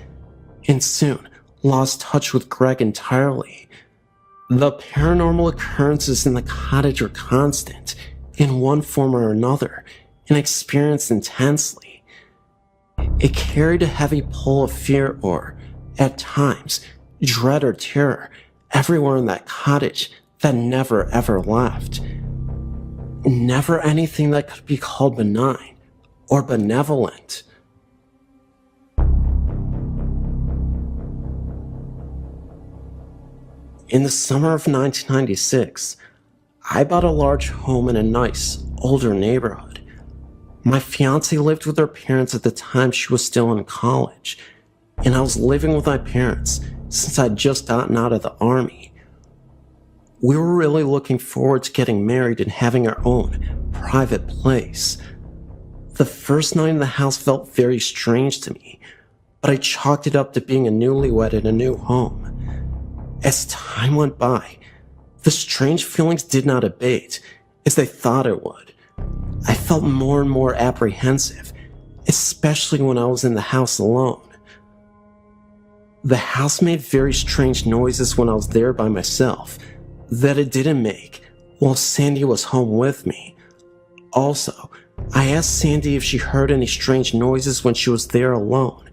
and soon lost touch with Greg entirely. The paranormal occurrences in the cottage were constant, in one form or another, and experienced intensely. It carried a heavy pull of fear or, at times, dread or terror everywhere in that cottage that never ever left. Never anything that could be called benign or benevolent. In the summer of 1996, I bought a large home in a nice, older neighborhood. My fiancée lived with her parents at the time she was still in college, and I was living with my parents since I'd just gotten out of the army. We were really looking forward to getting married and having our own private place. The first night in the house felt very strange to me, but I chalked it up to being a newlywed in a new home. As time went by, the strange feelings did not abate as they thought it would. I felt more and more apprehensive, especially when I was in the house alone. The house made very strange noises when I was there by myself that it didn't make while Sandy was home with me. Also, I asked Sandy if she heard any strange noises when she was there alone,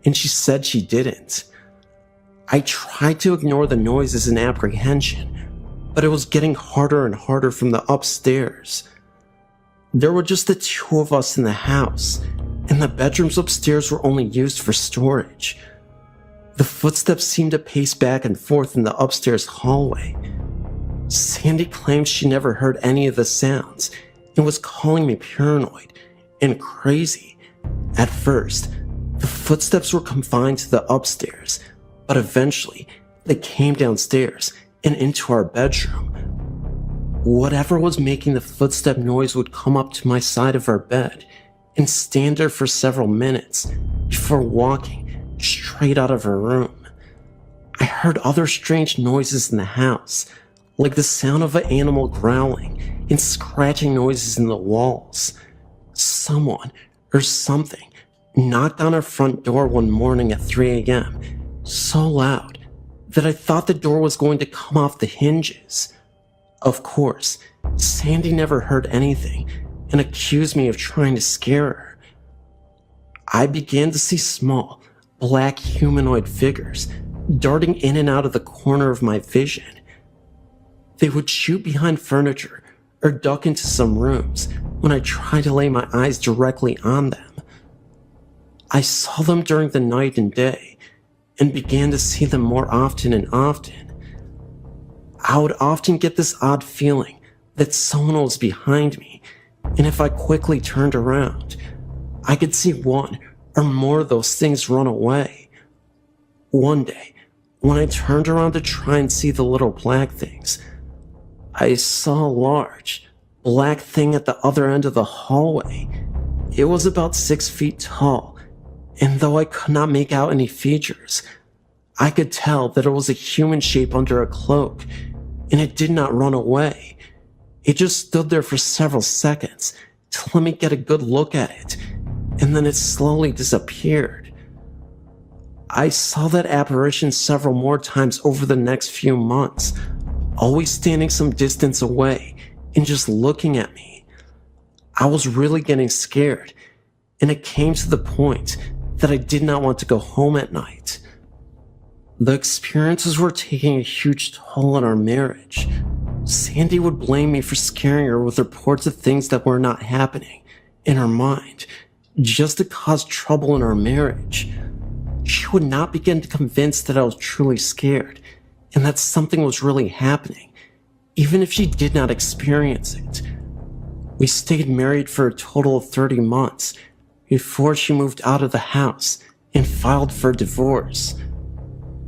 and she said she didn't. I tried to ignore the noises in apprehension, but it was getting harder and harder from the upstairs. There were just the two of us in the house, and the bedrooms upstairs were only used for storage. The footsteps seemed to pace back and forth in the upstairs hallway. Sandy claimed she never heard any of the sounds and was calling me paranoid and crazy. At first, the footsteps were confined to the upstairs, but eventually they came downstairs and into our bedroom. Whatever was making the footstep noise would come up to my side of our bed and stand there for several minutes before walking straight out of her room. I heard other strange noises in the house, like the sound of an animal growling and scratching noises in the walls. Someone or something knocked on our front door one morning at 3 a.m. so loud that I thought the door was going to come off the hinges. Of course, Sandy never heard anything and accused me of trying to scare her. I began to see small, black humanoid figures darting in and out of the corner of my vision. They would shoot behind furniture or duck into some rooms when I tried to lay my eyes directly on them. I saw them during the night and day and began to see them more often and often. I would often get this odd feeling that someone was behind me, and if I quickly turned around, I could see one or more of those things run away. One day, when I turned around to try and see the little black things, I saw a large, black thing at the other end of the hallway. It was about 6 feet tall, and though I could not make out any features, I could tell that it was a human shape under a cloak, and it did not run away. It just stood there for several seconds to let me get a good look at it, and then it slowly disappeared. I saw that apparition several more times over the next few months, always standing some distance away and just looking at me. I was really getting scared, and it came to the point that I did not want to go home at night. The experiences were taking a huge toll on our marriage. Sandy would blame me for scaring her with reports of things that were not happening in her mind, just to cause trouble in our marriage. She would not begin to convince that I was truly scared and that something was really happening, even if she did not experience it. We stayed married for a total of 30 months before she moved out of the house and filed for divorce.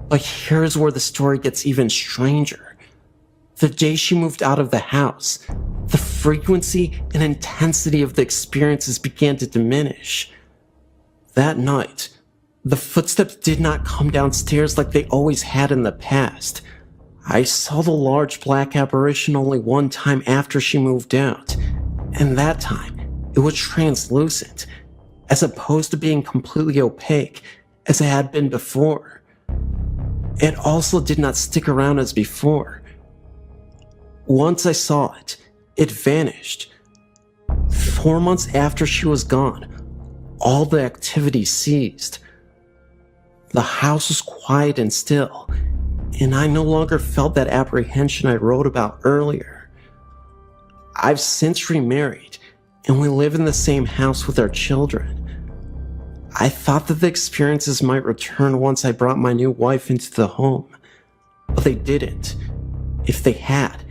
But here's where the story gets even stranger. The day she moved out of the house, the frequency and intensity of the experiences began to diminish. That night, the footsteps did not come downstairs like they always had in the past. I saw the large black apparition only one time after she moved out, and that time it was translucent, as opposed to being completely opaque as it had been before. It also did not stick around as before. Once I saw it, it vanished. 4 months after she was gone, all the activity ceased. The house was quiet and still, and I no longer felt that apprehension I wrote about earlier. I've since remarried, and we live in the same house with our children. I thought that the experiences might return once I brought my new wife into the home, but they didn't. If they had,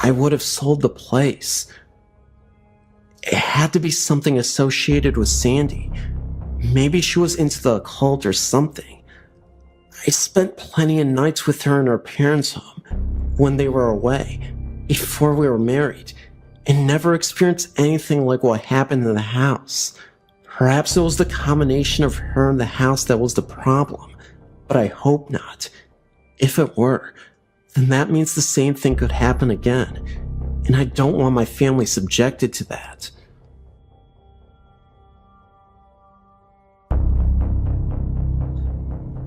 I would have sold the place. It had to be something associated with Sandy. Maybe she was into the occult or something. I spent plenty of nights with her in her parents' home when they were away, before we were married, and never experienced anything like what happened in the house. Perhaps it was the combination of her and the house that was the problem, but I hope not. If it were, then that means the same thing could happen again, and I don't want my family subjected to that.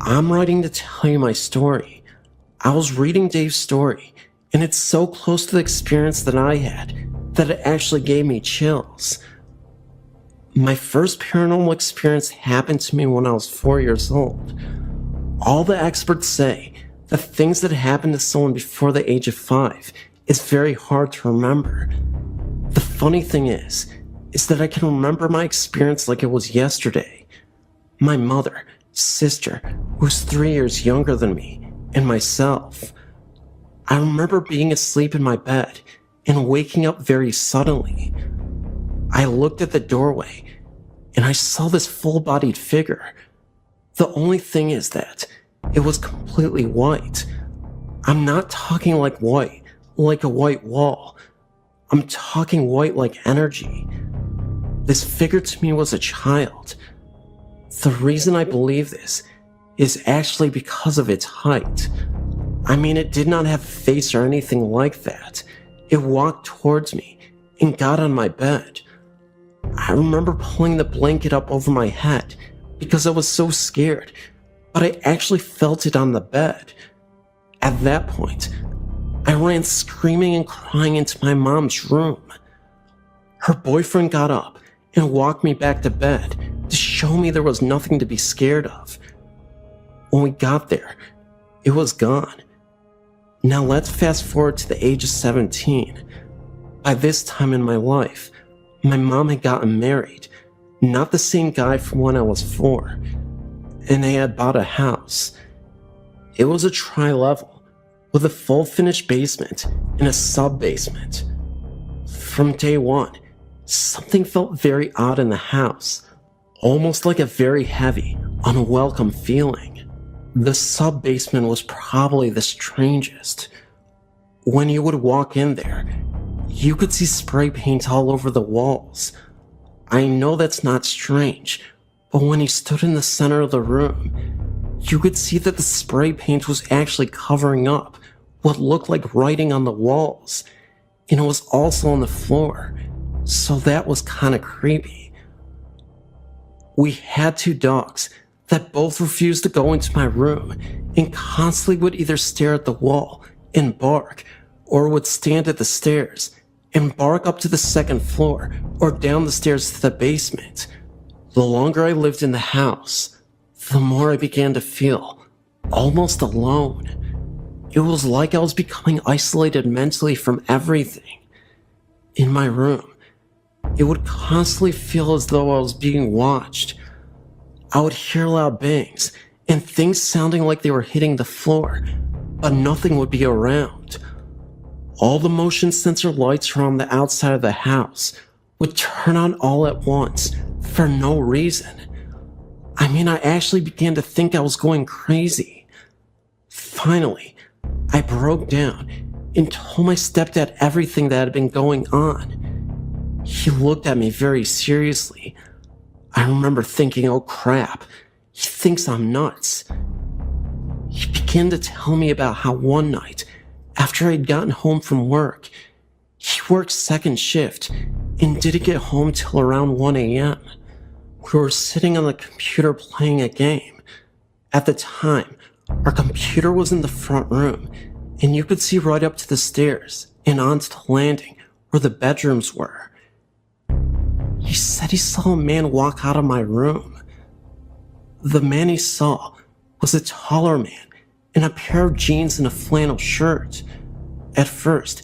I'm writing to tell you my story. I was reading Dave's story, and it's so close to the experience that I had that it actually gave me chills. My first paranormal experience happened to me when I was 4 years old. All the experts say that things that happen to someone before the age of 5 is very hard to remember. The funny thing is that I can remember my experience like it was yesterday. My mother, sister, who was 3 years younger than me, and myself. I remember being asleep in my bed and waking up very suddenly. I looked at the doorway and I saw this full-bodied figure. The only thing is that it was completely white. I'm not talking like white, like a white wall. I'm talking white like energy. This figure to me was a child. The reason I believe this is actually because of its height. I mean, it did not have a face or anything like that. It walked towards me and got on my bed. I remember pulling the blanket up over my head because I was so scared, but I actually felt it on the bed. At that point, I ran screaming and crying into my mom's room. Her boyfriend got up and walked me back to bed to show me there was nothing to be scared of. When we got there, it was gone. Now let's fast forward to the age of 17. By this time in my life, my mom had gotten married, not the same guy from when I was 4, and they had bought a house. It was a tri-level with a full finished basement and a sub-basement. From day one, something felt very odd in the house, almost like a very heavy, unwelcome feeling. The sub-basement was probably the strangest. When you would walk in there, you could see spray paint all over the walls. I know that's not strange, but when you stood in the center of the room, you could see that the spray paint was actually covering up what looked like writing on the walls, and it was also on the floor, so that was kinda creepy. We had 2 dogs that both refused to go into my room and constantly would either stare at the wall and bark, or would stand at the stairs and bark up to the 2nd floor or down the stairs to the basement. The longer I lived in the house, the more I began to feel almost alone. It was like I was becoming isolated mentally from everything. In my room, it would constantly feel as though I was being watched. I would hear loud bangs and things sounding like they were hitting the floor, but nothing would be around. All the motion sensor lights around the outside of the house would turn on all at once for no reason. I mean, I actually began to think I was going crazy. Finally, I broke down and told my stepdad everything that had been going on. He looked at me very seriously. I remember thinking, oh crap, he thinks I'm nuts. He began to tell me about how one night, after I'd gotten home from work, he worked 2nd shift and didn't get home till around 1 a.m. We were sitting on the computer playing a game. At the time, our computer was in the front room, and you could see right up to the stairs and onto the landing where the bedrooms were. He said he saw a man walk out of my room. The man he saw was a taller man in a pair of jeans and a flannel shirt. At first,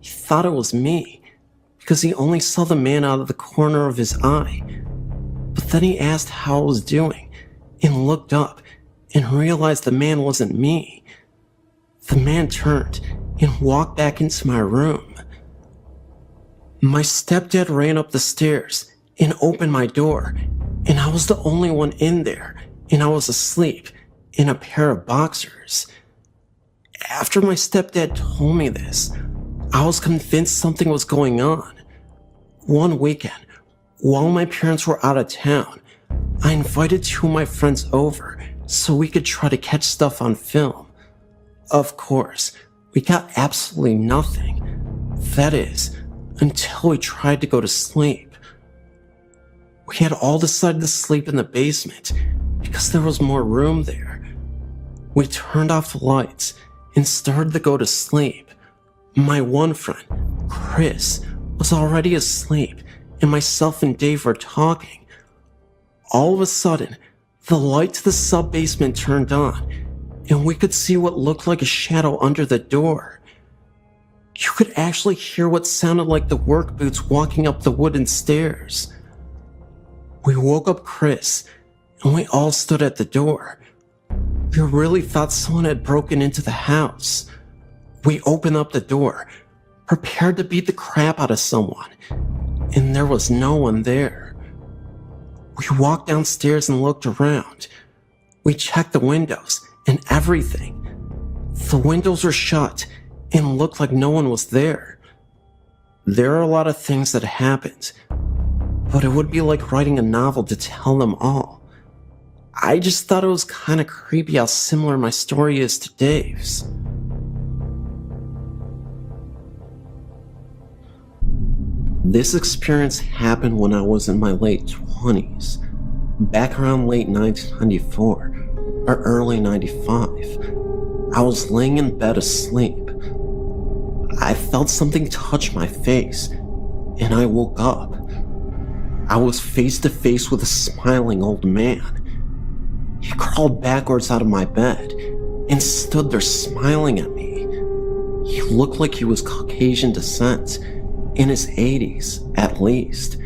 he thought it was me, because he only saw the man out of the corner of his eye. But then he asked how I was doing, and looked up, and realized the man wasn't me. The man turned and walked back into my room. My stepdad ran up the stairs and opened my door, and I was the only one in there, and I was asleep in a pair of boxers. After my stepdad told me this, I was convinced something was going on. One weekend, while my parents were out of town, I invited 2 of my friends over so we could try to catch stuff on film. Of course, we got absolutely nothing. That is, until we tried to go to sleep. We had all decided to sleep in the basement because there was more room there. We turned off the lights and started to go to sleep. My one friend, Chris, was already asleep, and myself and Dave were talking. All of a sudden, the light to the sub-basement turned on, and we could see what looked like a shadow under the door. You could actually hear what sounded like the work boots walking up the wooden stairs. We woke up Chris, and we all stood at the door. We really thought someone had broken into the house. We opened up the door, prepared to beat the crap out of someone, and there was no one there. We walked downstairs and looked around. We checked the windows and everything. The windows were shut and looked like no one was there. There are a lot of things that happened, but it would be like writing a novel to tell them all. I just thought it was kind of creepy how similar my story is to Dave's. This experience happened when I was in my late 20s, back around late 1994 or early 95. I was laying in bed asleep. I felt something touch my face, and I woke up. I was face to face with a smiling old man. He crawled backwards out of my bed and stood there smiling at me. He looked like he was Caucasian descent, in his 80s at least.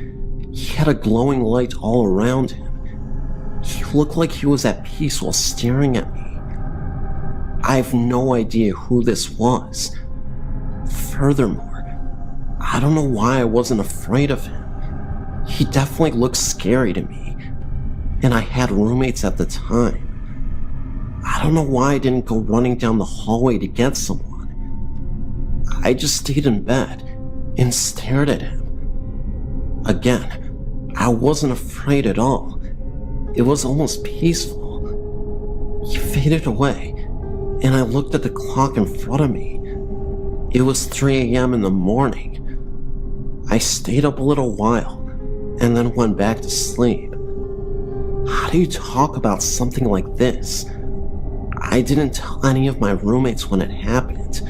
He had a glowing light all around him. He looked like he was at peace while staring at me. I have no idea who this was. Furthermore, I don't know why I wasn't afraid of him. He definitely looked scary to me, and I had roommates at the time. I don't know why I didn't go running down the hallway to get someone. I just stayed in bed and stared at him. Again, I wasn't afraid at all. It was almost peaceful. He faded away, and I looked at the clock in front of me. It was 3 a.m. in the morning. I stayed up a little while, and then went back to sleep. How do you talk about something like this? I didn't tell any of my roommates when it happened.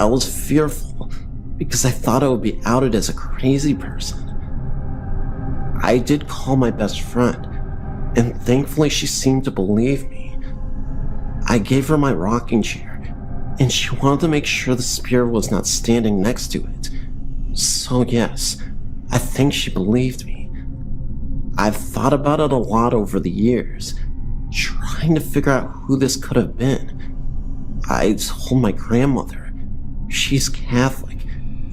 I was fearful because I thought I would be outed as a crazy person. I did call my best friend, and thankfully she seemed to believe me. I gave her my rocking chair, and she wanted to make sure the spirit was not standing next to it. So yes, I think she believed me. I've thought about it a lot over the years, trying to figure out who this could have been. I told my grandmother. She's Catholic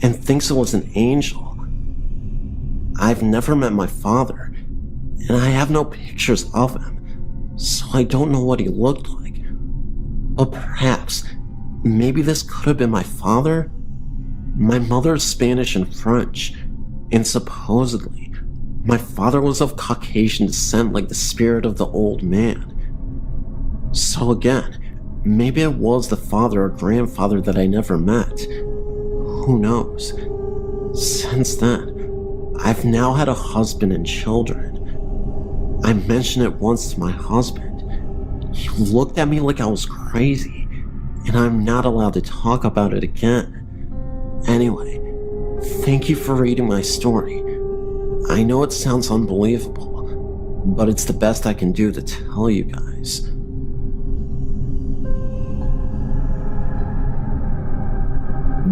and thinks it was an angel. I've never met my father, and I have no pictures of him, so I don't know what he looked like. But perhaps, maybe this could have been my father? My mother is Spanish and French, and supposedly, my father was of Caucasian descent like the spirit of the old man. So again, maybe it was the father or grandfather that I never met. Who knows? Since then, I've now had a husband and children. I mentioned it once to my husband. He looked at me like I was crazy, and I'm not allowed to talk about it again. Anyway, thank you for reading my story. I know it sounds unbelievable, but it's the best I can do to tell you guys.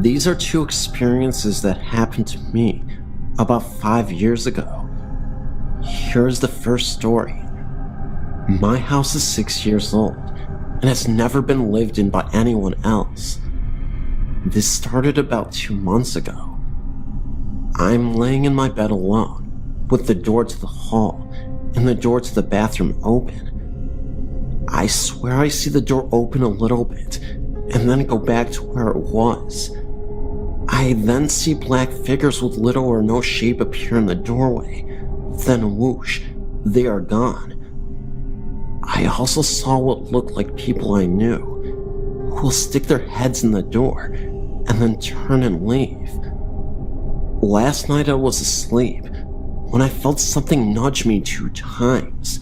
These are two experiences that happened to me about 5 years ago. Here's the first story. My house is 6 years old and has never been lived in by anyone else. This started about 2 months ago. I'm laying in my bed alone, with the door to the hall and the door to the bathroom open. I swear I see the door open a little bit and then go back to where it was. I then see black figures with little or no shape appear in the doorway. Then whoosh, they are gone. I also saw what looked like people I knew. who will stick their heads in the door and then turn and leave. Last night I was asleep when I felt something nudge me 2 times.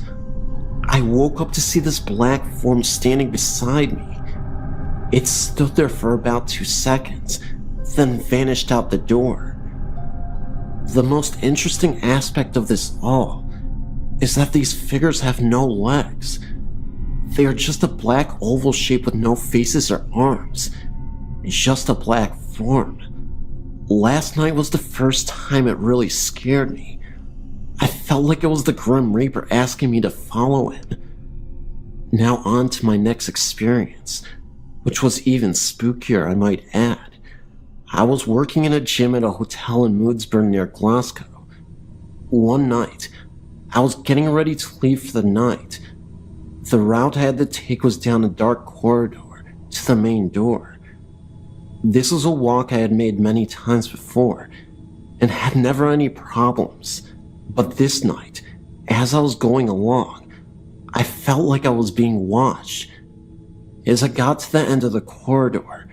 I woke up to see this black form standing beside me. It stood there for about 2 seconds, then vanished out the door. The most interesting aspect of this all is that these figures have no legs. They are just a black oval shape with no faces or arms. Just a black form. Last night was the first time it really scared me. I felt like it was the Grim Reaper asking me to follow him. Now on to my next experience, which was even spookier, I might add. I was working in a gym at a hotel in Moodsburn near Glasgow. One night, I was getting ready to leave for the night. The route I had to take was down a dark corridor to the main door. This was a walk I had made many times before, and had never any problems. But this night, as I was going along, I felt like I was being watched. As I got to the end of the corridor,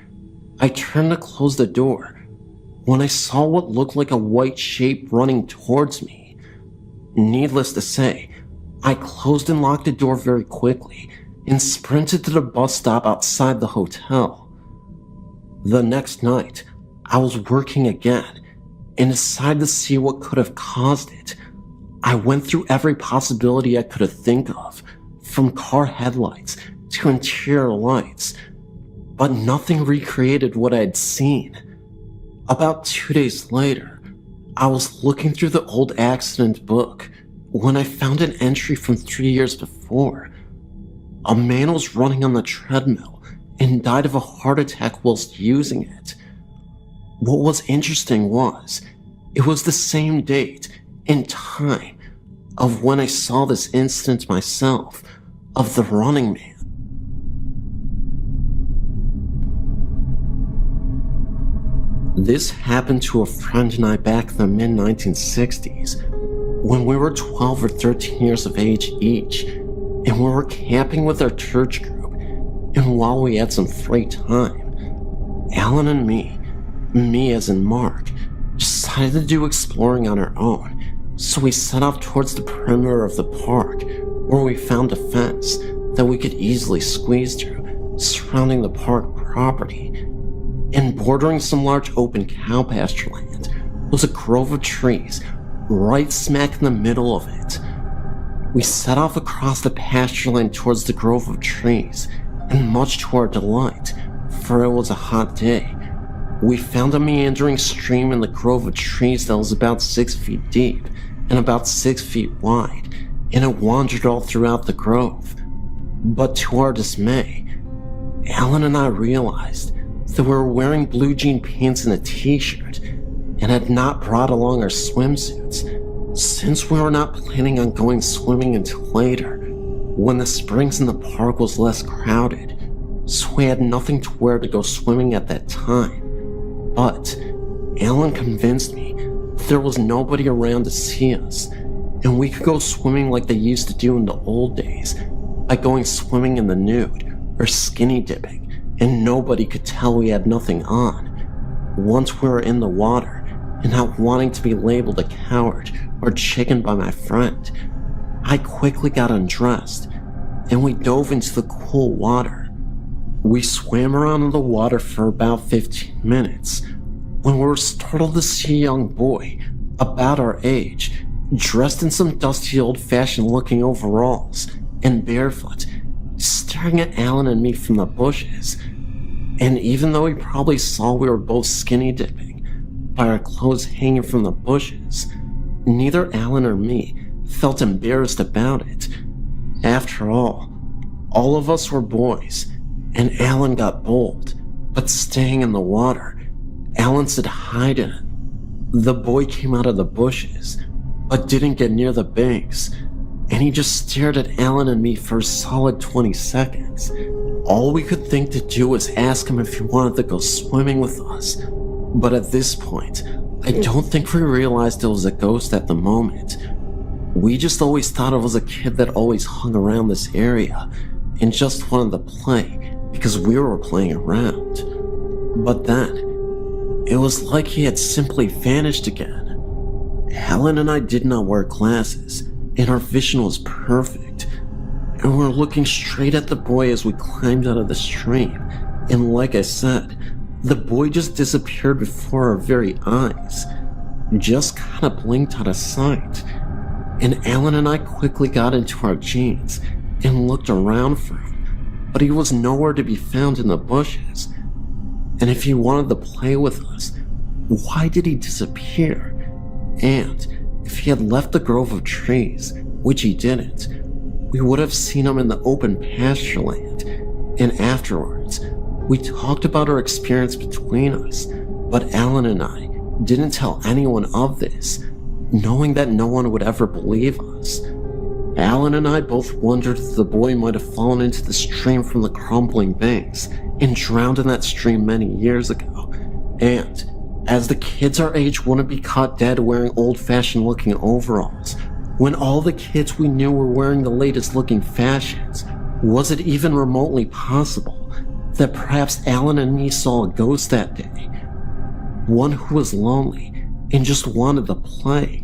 I turned to close the door when I saw what looked like a white shape running towards me. Needless to say, I closed and locked the door very quickly and sprinted to the bus stop outside the hotel. The next night, I was working again and decided to see what could have caused it. I went through every possibility I could have think of, from car headlights to interior lights, but nothing recreated what I had seen. About 2 days later, I was looking through the old accident book when I found an entry from 3 years before. A man was running on the treadmill and died of a heart attack whilst using it. What was interesting was, it was the same date and time of when I saw this incident myself, of the running man. This happened to a friend and I back in the mid-1960s, when we were 12 or 13 years of age each, and we were camping with our church group. And while we had some free time, Alan and me as in Mark, decided to do exploring on our own, so we set off towards the perimeter of the park, where we found a fence that we could easily squeeze through, surrounding the park property. And bordering some large open cow pasture land was a grove of trees, right smack in the middle of it. We set off across the pasture land towards the grove of trees, and much to our delight, for it was a hot day, we found a meandering stream in the grove of trees that was about 6 feet deep and about 6 feet wide, and it wandered all throughout the grove. But to our dismay, Alan and I realized that we were wearing blue jean pants and a t-shirt, and had not brought along our swimsuits, since we were not planning on going swimming until later, when the springs in the park was less crowded, so we had nothing to wear to go swimming at that time. But Alan convinced me that there was nobody around to see us, and we could go swimming like they used to do in the old days, by going swimming in the nude or skinny dipping, and nobody could tell we had nothing on. Once we were in the water, and not wanting to be labeled a coward or chicken by my friend, I quickly got undressed, and we dove into the cool water. We swam around in the water for about 15 minutes, when we were startled to see a young boy, about our age, dressed in some dusty old-fashioned looking overalls, and barefoot, staring at Alan and me from the bushes. And even though he probably saw we were both skinny dipping, by our clothes hanging from the bushes, neither Alan or me felt embarrassed about it. After all of us were boys, and Alan got bold, but staying in the water, Alan said hi to him. The boy came out of the bushes, but didn't get near the banks, and he just stared at Alan and me for a solid 20 seconds. All we could think to do was ask him if he wanted to go swimming with us, but at this point, I don't think we realized it was a ghost at the moment. We just always thought it was a kid that always hung around this area and just wanted to play because we were playing around. But then, it was like he had simply vanished again. Helen and I did not wear glasses, and our vision was perfect. And we were looking straight at the boy as we climbed out of the stream. And like I said, the boy just disappeared before our very eyes. Just kind of blinked out of sight. And Alan and I quickly got into our jeans and looked around for him, but he was nowhere to be found in the bushes. And if he wanted to play with us, why did he disappear? And if he had left the grove of trees, which he didn't, we would have seen him in the open pasture land. And afterwards, we talked about our experience between us, but Alan and I didn't tell anyone of this, knowing that no one would ever believe us. Alan and I both wondered if the boy might have fallen into the stream from the crumbling banks and drowned in that stream many years ago. And as the kids our age wouldn't be caught dead wearing old-fashioned looking overalls, when all the kids we knew were wearing the latest looking fashions, was it even remotely possible that perhaps Alan and me saw a ghost that day? One who was lonely and just wanted to play.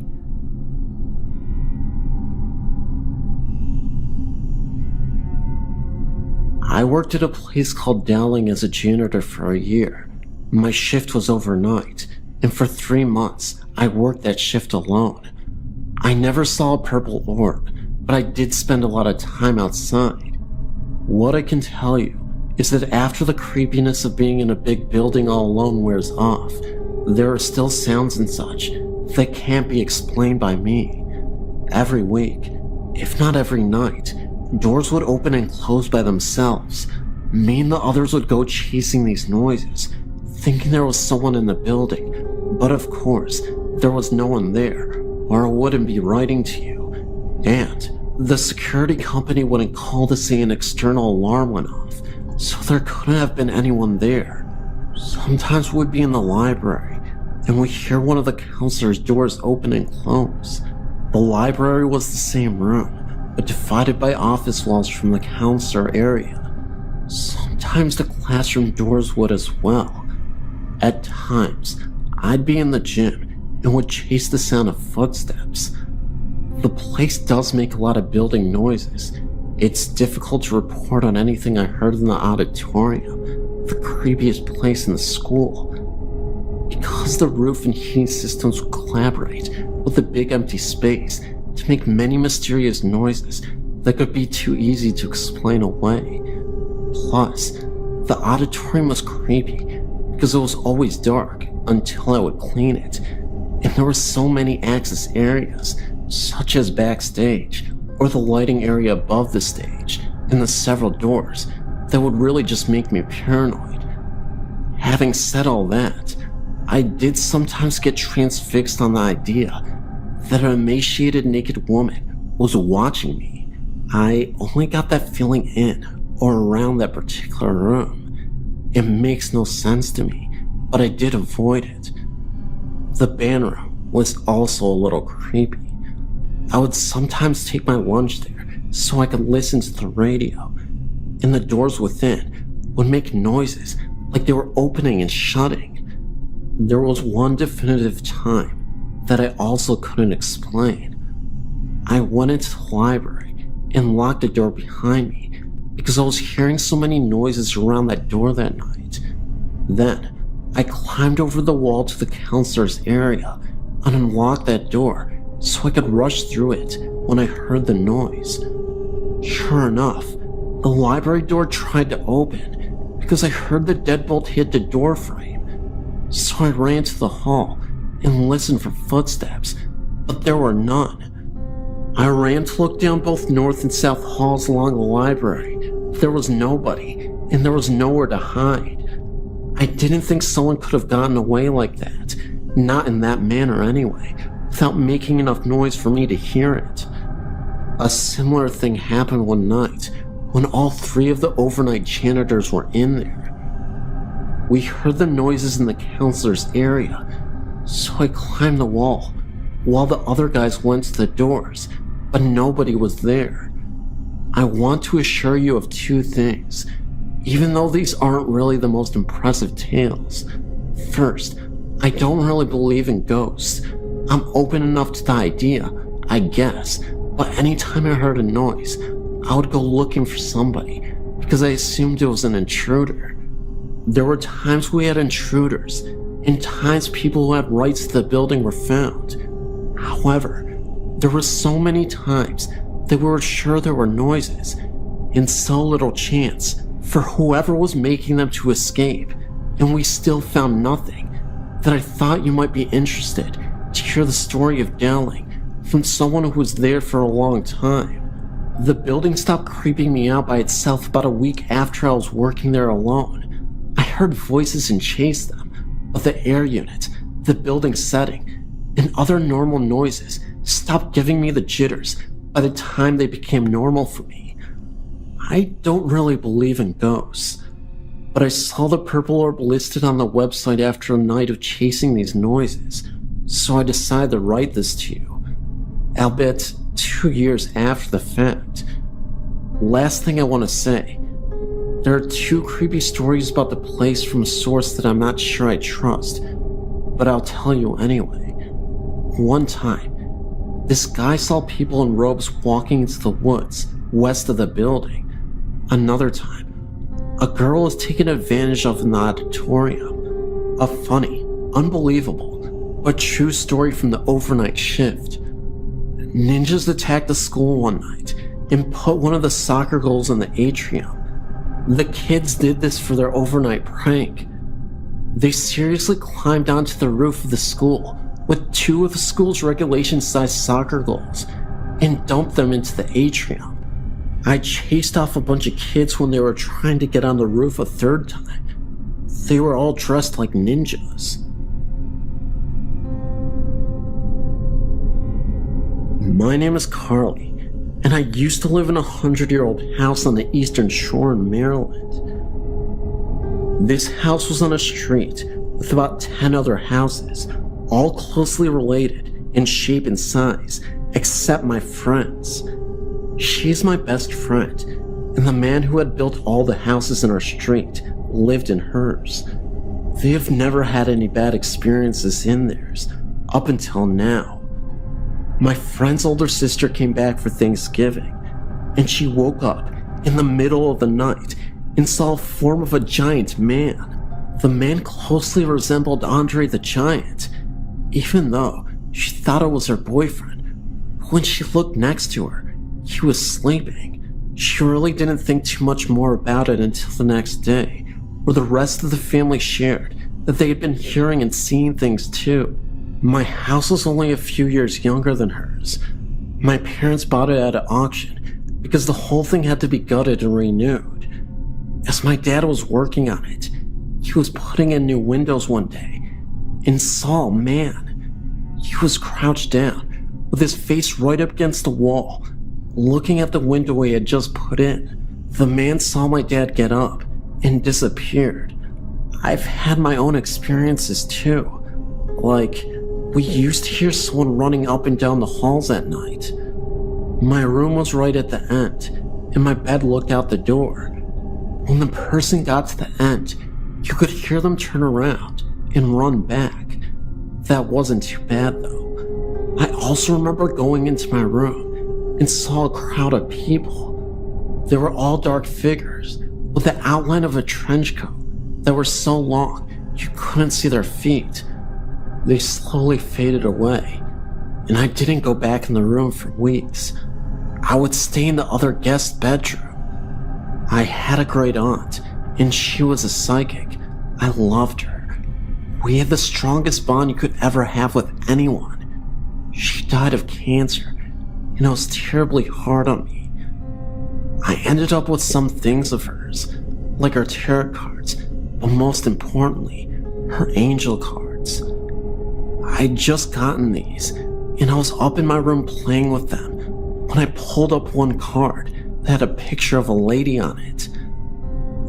I worked at a place called Dowling as a janitor for a year. My shift was overnight, and for 3 months, I worked that shift alone. I never saw a purple orb, but I did spend a lot of time outside. What I can tell you is that after the creepiness of being in a big building all alone wears off, there are still sounds and such that can't be explained by me. Every week, if not every night, doors would open and close by themselves. Me and the others would go chasing these noises, thinking there was someone in the building, but of course, there was no one there, or I wouldn't be writing to you. And the security company wouldn't call to say an external alarm went off, so there couldn't have been anyone there. Sometimes we'd be in the library, and we'd hear one of the counselor's doors open and close. The library was the same room, but divided by office walls from the counselor area. Sometimes the classroom doors would as well. At times, I'd be in the gym and would chase the sound of footsteps. The place does make a lot of building noises. It's difficult to report on anything I heard in the auditorium, the creepiest place in the school, because the roof and heating systems would collaborate with a big empty space to make many mysterious noises that could be too easy to explain away. Plus, the auditorium was creepy because it was always dark until I would clean it, and there were so many access areas, such as backstage, or the lighting area above the stage, and the several doors, that would really just make me paranoid. Having said all that, I did sometimes get transfixed on the idea that an emaciated naked woman was watching me. I only got that feeling in or around that particular room. It makes no sense to me, but I did avoid it. The band room was also a little creepy. I would sometimes take my lunch there so I could listen to the radio, and the doors within would make noises like they were opening and shutting. There was one definitive time that I also couldn't explain. I went into the library and locked the door behind me because I was hearing so many noises around that door that night. Then, I climbed over the wall to the counselor's area and unlocked that door so I could rush through it when I heard the noise. Sure enough, the library door tried to open because I heard the deadbolt hit the door frame. So I ran to the hall and listened for footsteps, but there were none. I ran to look down both north and south halls along the library. There was nobody, and there was nowhere to hide. I didn't think someone could have gotten away like that, not in that manner anyway, without making enough noise for me to hear it. A similar thing happened one night when all 3 of the overnight janitors were in there. We heard the noises in the counselor's area, so I climbed the wall while the other guys went to the doors, but nobody was there. I want to assure you of 2 things. even though these aren't really the most impressive tales. First, I don't really believe in ghosts. I'm open enough to the idea, I guess, but anytime I heard a noise, I would go looking for somebody because I assumed it was an intruder. There were times we had intruders, and times people who had rights to the building were found. However, there were so many times that we were sure there were noises, and so little chance for whoever was making them to escape, and we still found nothing, that I thought you might be interested to hear the story of Dowling from someone who was there for a long time. The building stopped creeping me out by itself about a week after I was working there alone. I heard voices and chased them, but the air unit, the building setting, and other normal noises stopped giving me the jitters by the time they became normal for me. I don't really believe in ghosts, but I saw the purple orb listed on the website after a night of chasing these noises, so I decided to write this to you, albeit 2 years after the fact. Last thing I want to say, there are 2 creepy stories about the place from a source that I'm not sure I trust, but I'll tell you anyway. One time, this guy saw people in robes walking into the woods west of the building. Another time, a girl was taken advantage of in the auditorium. A funny, unbelievable, but true story from the overnight shift. Ninjas attacked the school one night and put one of the soccer goals in the atrium. The kids did this for their overnight prank. They seriously climbed onto the roof of the school with 2 of the school's regulation-sized soccer goals and dumped them into the atrium. I chased off a bunch of kids when they were trying to get on the roof a 3rd time. They were all dressed like ninjas. My name is Carly, and I used to live in a 100-year-old house on the Eastern Shore in Maryland. This house was on a street with about 10 other houses, all closely related in shape and size, except my friend's. She's my best friend, and the man who had built all the houses in our street lived in hers. They have never had any bad experiences in theirs, up until now. My friend's older sister came back for Thanksgiving, and she woke up in the middle of the night and saw a form of a giant man. The man closely resembled Andre the Giant, even though she thought it was her boyfriend. When she looked next to her, he was sleeping. She really didn't think too much more about it until the next day, where the rest of the family shared that they had been hearing and seeing things too. My house was only a few years younger than hers. My parents bought it at an auction because the whole thing had to be gutted and renewed. As my dad was working on it, he was putting in new windows one day and saw a man. He was crouched down with his face right up against the wall, looking at the window he had just put in. The man saw my dad get up and disappeared. I've had my own experiences too. Like, we used to hear someone running up and down the halls at night. My room was right at the end, and my bed looked out the door. When the person got to the end, you could hear them turn around and run back. That wasn't too bad though. I also remember going into my room and saw a crowd of people. They were all dark figures with the outline of a trench coat that were so long you couldn't see their feet. They slowly faded away, and I didn't go back in the room for weeks. I would stay in the other guest bedroom. I had a great aunt, and she was a psychic. I loved her. We had the strongest bond you could ever have with anyone. She died of cancer, and it was terribly hard on me. I ended up with some things of hers, like her tarot cards, but most importantly, her angel cards. I'd just gotten these, and I was up in my room playing with them when I pulled up one card that had a picture of a lady on it.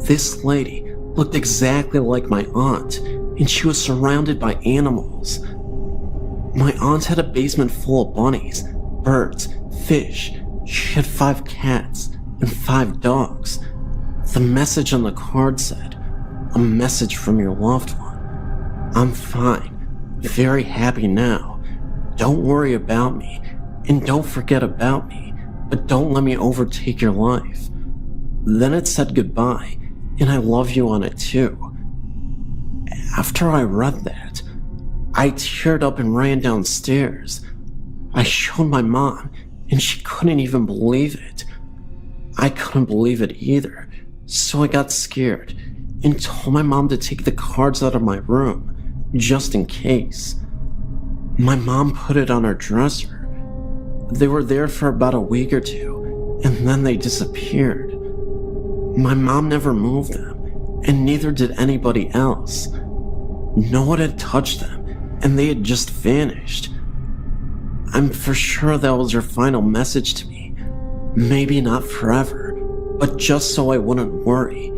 This lady looked exactly like my aunt, and she was surrounded by animals. My aunt had a basement full of bunnies, birds, fish. She had 5 cats and 5 dogs. The message on the card said, "A message from your loved one. I'm fine, very happy now. Don't worry about me, and don't forget about me, but don't let me overtake your life." Then it said goodbye, and I love you on it too. After I read that, I teared up and ran downstairs. I showed my mom, and she couldn't even believe it. I couldn't believe it either, so I got scared and told my mom to take the cards out of my room, just in case. My mom put it on her dresser. They were there for about a week or two, and then they disappeared. My mom never moved them, and neither did anybody else. No one had touched them, and they had just vanished. I'm for sure that was her final message to me. Maybe not forever, but just so I wouldn't worry.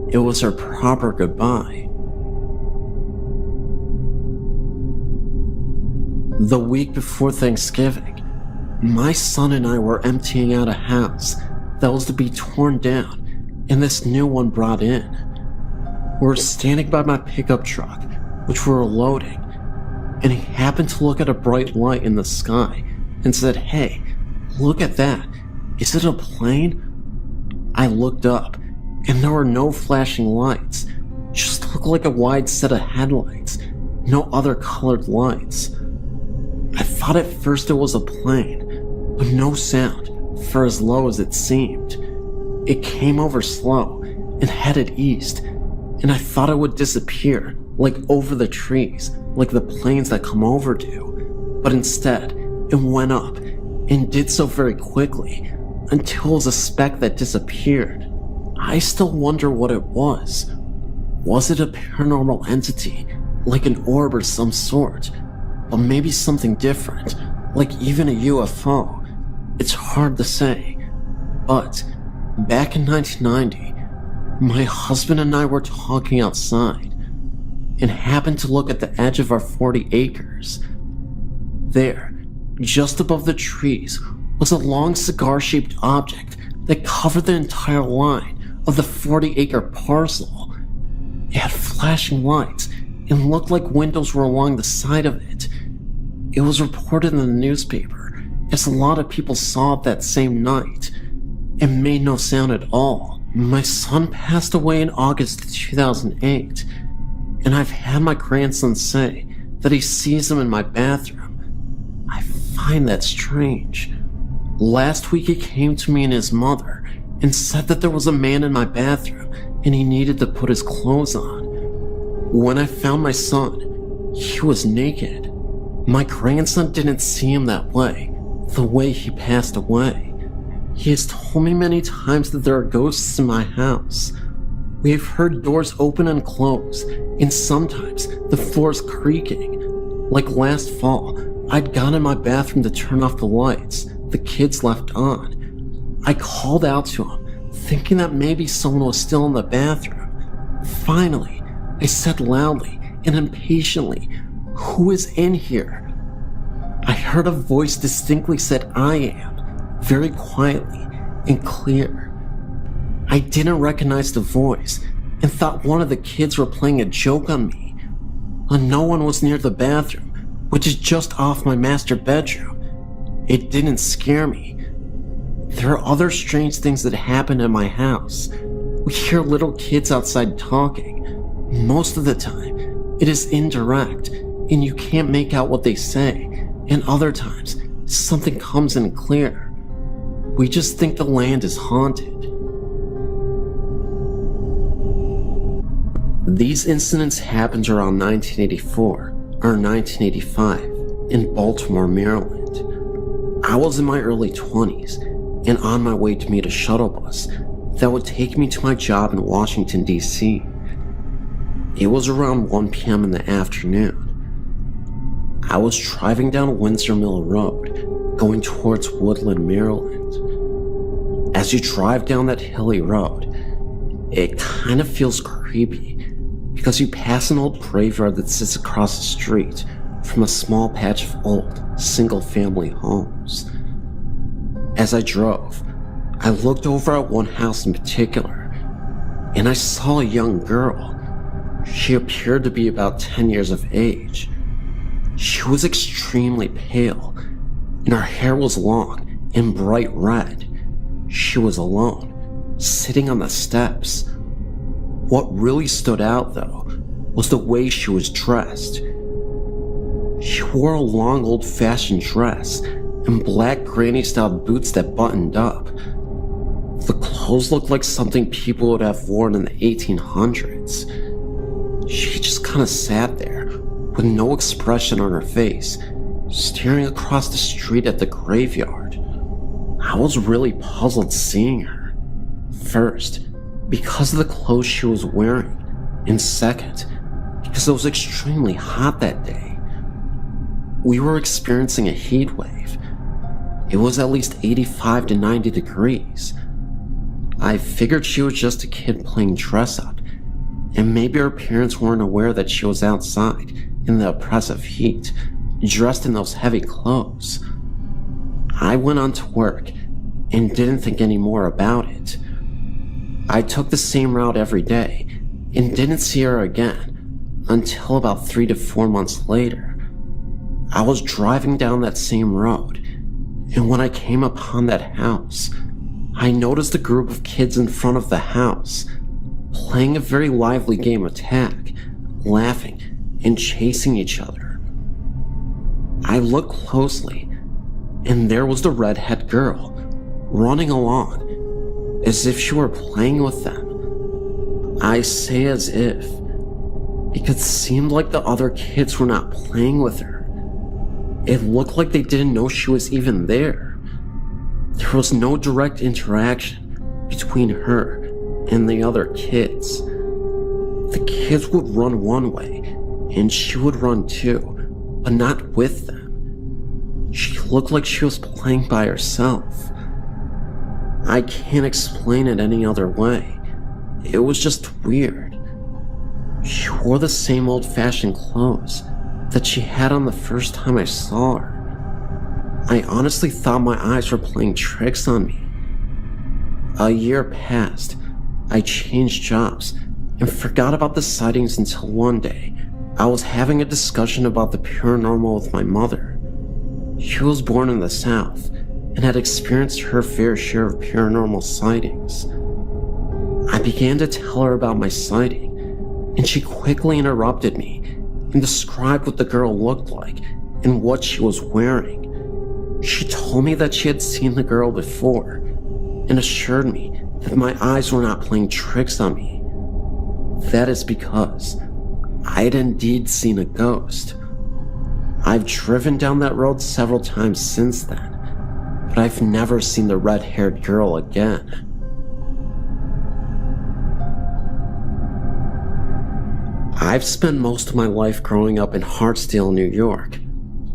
It was her proper goodbye. The week before Thanksgiving, my son and I were emptying out a house that was to be torn down and this new one brought in. We were standing by my pickup truck, which we were loading, and he happened to look at a bright light in the sky and said, "Hey, look at that. Is it a plane?" I looked up, and there were no flashing lights, just looked like a wide set of headlights, no other colored lights. I thought at first it was a plane, but no sound for as low as it seemed. It came over slow and headed east, and I thought it would disappear, like over the trees, like the planes that come over do. But instead, it went up, and did so very quickly, until it was a speck that disappeared. I still wonder what it was. Was it a paranormal entity, like an orb or some sort? Or maybe something different, like even a UFO? It's hard to say. But back in 1990, my husband and I were talking outside, and happened to look at the edge of our 40 acres. There, just above the trees, was a long cigar-shaped object that covered the entire line of the 40-acre parcel. It had flashing lights and looked like windows were along the side of it. It was reported in the newspaper, as a lot of people saw it that same night. It made no sound at all. My son passed away in August 2008, and I've had my grandson say that he sees him in my bathroom. I find that strange. Last week he came to me and his mother and said that there was a man in my bathroom and he needed to put his clothes on. When I found my son, he was naked. My grandson didn't see him that way, the way he passed away. He has told me many times that there are ghosts in my house. We have heard doors open and close, and sometimes the floor's creaking. Like last fall, I'd gone in my bathroom to turn off the lights the kids left on. I called out to him, thinking that maybe someone was still in the bathroom. Finally, I said loudly and impatiently, "Who is in here?" I heard a voice distinctly said, "I am," very quietly and clear. I didn't recognize the voice and thought one of the kids were playing a joke on me. And no one was near the bathroom, which is just off my master bedroom. It didn't scare me. There are other strange things that happen in my house. We hear little kids outside talking. Most of the time, it is indirect, and you can't make out what they say. And other times, something comes in clear. We just think the land is haunted. These incidents happened around 1984 or 1985 in Baltimore, Maryland. I was in my early 20s and on my way to meet a shuttle bus that would take me to my job in Washington, D.C. It was around 1 p.m. in the afternoon. I was driving down Windsor Mill Road, going towards Woodland, Maryland. As you drive down that hilly road, it kind of feels creepy because you pass an old graveyard that sits across the street from a small patch of old, single-family homes. As I drove, I looked over at one house in particular, and I saw a young girl. She appeared to be about 10 years of age. She was extremely pale, and her hair was long and bright red. She was alone, sitting on the steps. What really stood out, though, was the way she was dressed. She wore a long old-fashioned dress and black granny-style boots that buttoned up. The clothes looked like something people would have worn in the 1800s. She just kind of sat there, with no expression on her face, staring across the street at the graveyard. I was really puzzled seeing her. First, because of the clothes she was wearing, and second, because it was extremely hot that day. We were experiencing a heat wave. It was at least 85 to 90 degrees. I figured she was just a kid playing dress up, and maybe her parents weren't aware that she was outside in the oppressive heat, dressed in those heavy clothes. I went on to work and didn't think any more about it. I took the same route every day and didn't see her again until about 3 to 4 months later. I was driving down that same road, and when I came upon that house, I noticed a group of kids in front of the house playing a very lively game of tag, laughing and chasing each other. I looked closely, and there was the redhead girl running along as if she were playing with them. I say as if, because it seemed like the other kids were not playing with her. It looked like they didn't know she was even there. There was no direct interaction between her and the other kids. The kids would run one way, and she would run too, but not with them. She looked like she was playing by herself. I can't explain it any other way. It was just weird. She wore the same old-fashioned clothes that she had on the first time I saw her. I honestly thought my eyes were playing tricks on me. A year passed. I changed jobs and forgot about the sightings until one day I was having a discussion about the paranormal with my mother. She was born in the South and had experienced her fair share of paranormal sightings. I began to tell her about my sighting, and she quickly interrupted me and described what the girl looked like and what she was wearing. She told me that she had seen the girl before and assured me that my eyes were not playing tricks on me. That is because I had indeed seen a ghost. I've driven down that road several times since then, but I've never seen the red-haired girl again. I've spent most of my life growing up in Hartsdale, New York,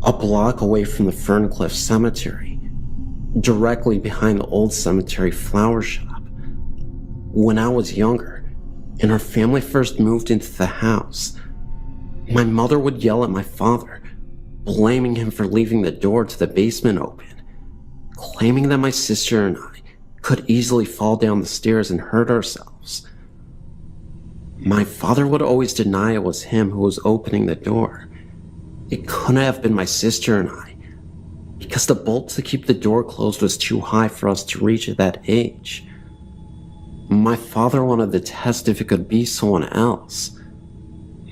a block away from the Ferncliff Cemetery, directly behind the old cemetery flower shop. When I was younger, and our family first moved into the house, my mother would yell at my father, blaming him for leaving the door to the basement open, claiming that my sister and I could easily fall down the stairs and hurt ourselves. My father would always deny it was him who was opening the door. It couldn't have been my sister and I, because the bolt to keep the door closed was too high for us to reach at that age. My father wanted to test if it could be someone else.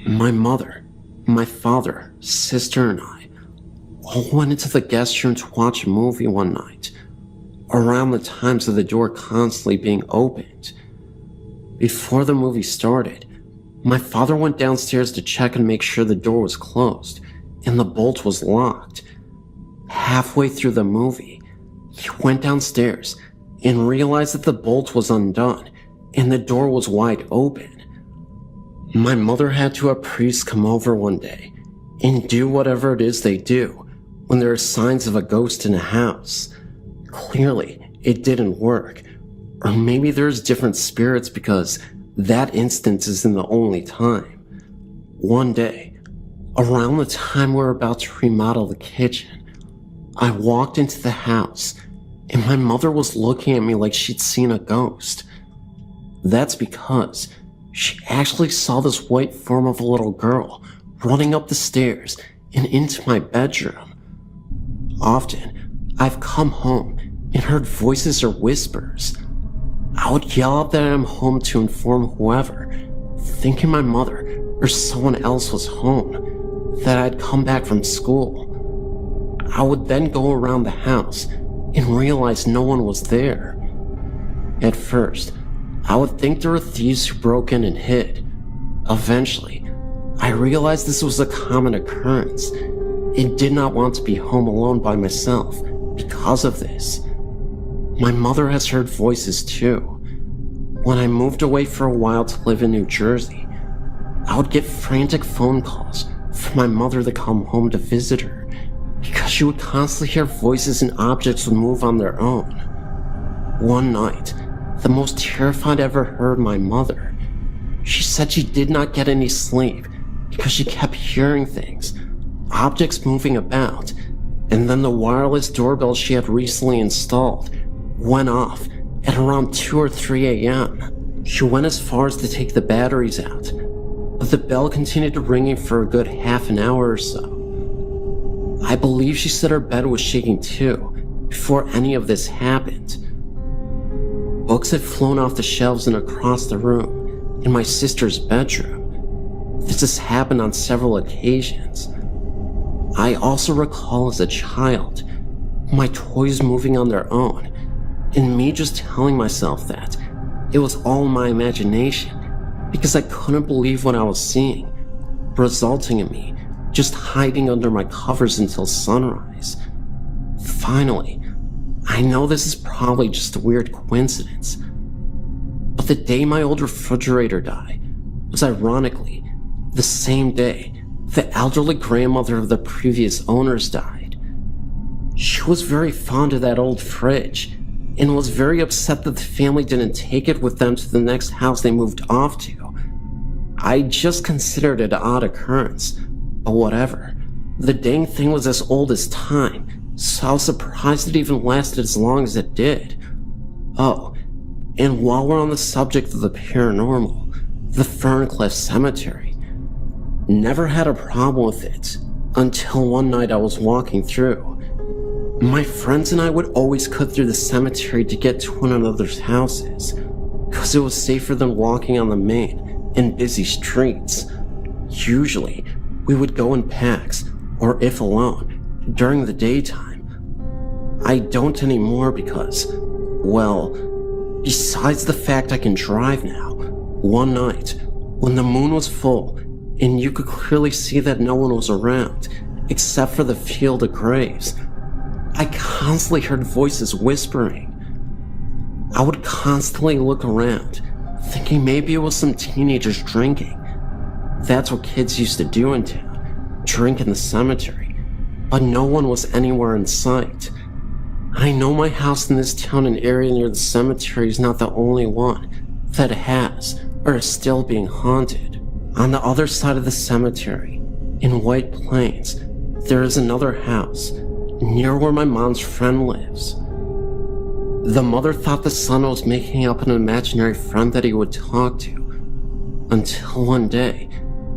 My mother, my father, sister, and I all went into the guest room to watch a movie one night, around the times of the door constantly being opened. Before the movie started, my father went downstairs to check and make sure the door was closed and the bolt was locked. Halfway through the movie, he went downstairs and realized that the bolt was undone and the door was wide open. My mother had to have priests come over one day and do whatever it is they do when there are signs of a ghost in a house. Clearly, it didn't work. Or maybe there's different spirits because that instance isn't the only time. One day, around the time we were about to remodel the kitchen, I walked into the house and my mother was looking at me like she'd seen a ghost. That's because she actually saw this white form of a little girl running up the stairs and into my bedroom. Often, I've come home and heard voices or whispers. I would yell out that I'm home to inform whoever, thinking my mother or someone else was home, that I'd come back from school. I would then go around the house and realize no one was there. At first, I would think there were thieves who broke in and hid. Eventually, I realized this was a common occurrence and did not want to be home alone by myself because of this. My mother has heard voices too. When I moved away for a while to live in New Jersey, I would get frantic phone calls from my mother to come home to visit her because she would constantly hear voices and objects would move on their own. One night, the most terrified I ever heard my mother. She said she did not get any sleep because she kept hearing things, objects moving about, and then the wireless doorbell she had recently installed went off at around 2 or 3 a.m. She went as far as to take the batteries out, but the bell continued ringing for a good half an hour or so. I believe she said her bed was shaking too before any of this happened. Books had flown off the shelves and across the room in my sister's bedroom. This has happened on several occasions. I also recall as a child my toys moving on their own and me just telling myself that it was all my imagination because I couldn't believe what I was seeing, resulting in me just hiding under my covers until sunrise. Finally, I know this is probably just a weird coincidence, but the day my old refrigerator died was ironically the same day the elderly grandmother of the previous owners died. She was very fond of that old fridge and was very upset that the family didn't take it with them to the next house they moved off to. I just considered it an odd occurrence, but whatever. The dang thing was as old as time, so I was surprised it even lasted as long as it did. Oh, and while we're on the subject of the paranormal, the Ferncliff Cemetery. Never had a problem with it until one night I was walking through. My friends and I would always cut through the cemetery to get to one another's houses, because it was safer than walking on the main and busy streets. Usually, we would go in packs, or if alone, during the daytime. I don't anymore because, well, besides the fact I can drive now, one night, when the moon was full, and you could clearly see that no one was around, except for the field of graves, I constantly heard voices whispering. I would constantly look around, thinking maybe it was some teenagers drinking. That's what kids used to do in town, drink in the cemetery, but no one was anywhere in sight. I know my house in this town and area near the cemetery is not the only one that has or is still being haunted. On the other side of the cemetery, in White Plains, there is another house near where my mom's friend lives. The mother thought the son was making up an imaginary friend that he would talk to, until one day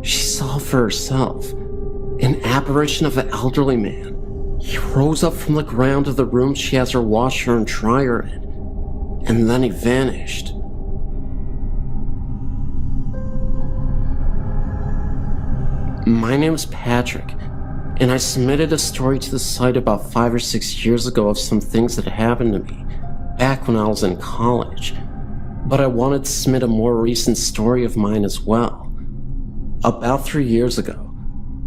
she saw for herself an apparition of an elderly man. He rose up from the ground of the room she has her washer and dryer in, and then he vanished. My name's Patrick, and I submitted a story to the site about 5 or 6 years ago of some things that happened to me back when I was in college, but I wanted to submit a more recent story of mine as well. About 3 years ago,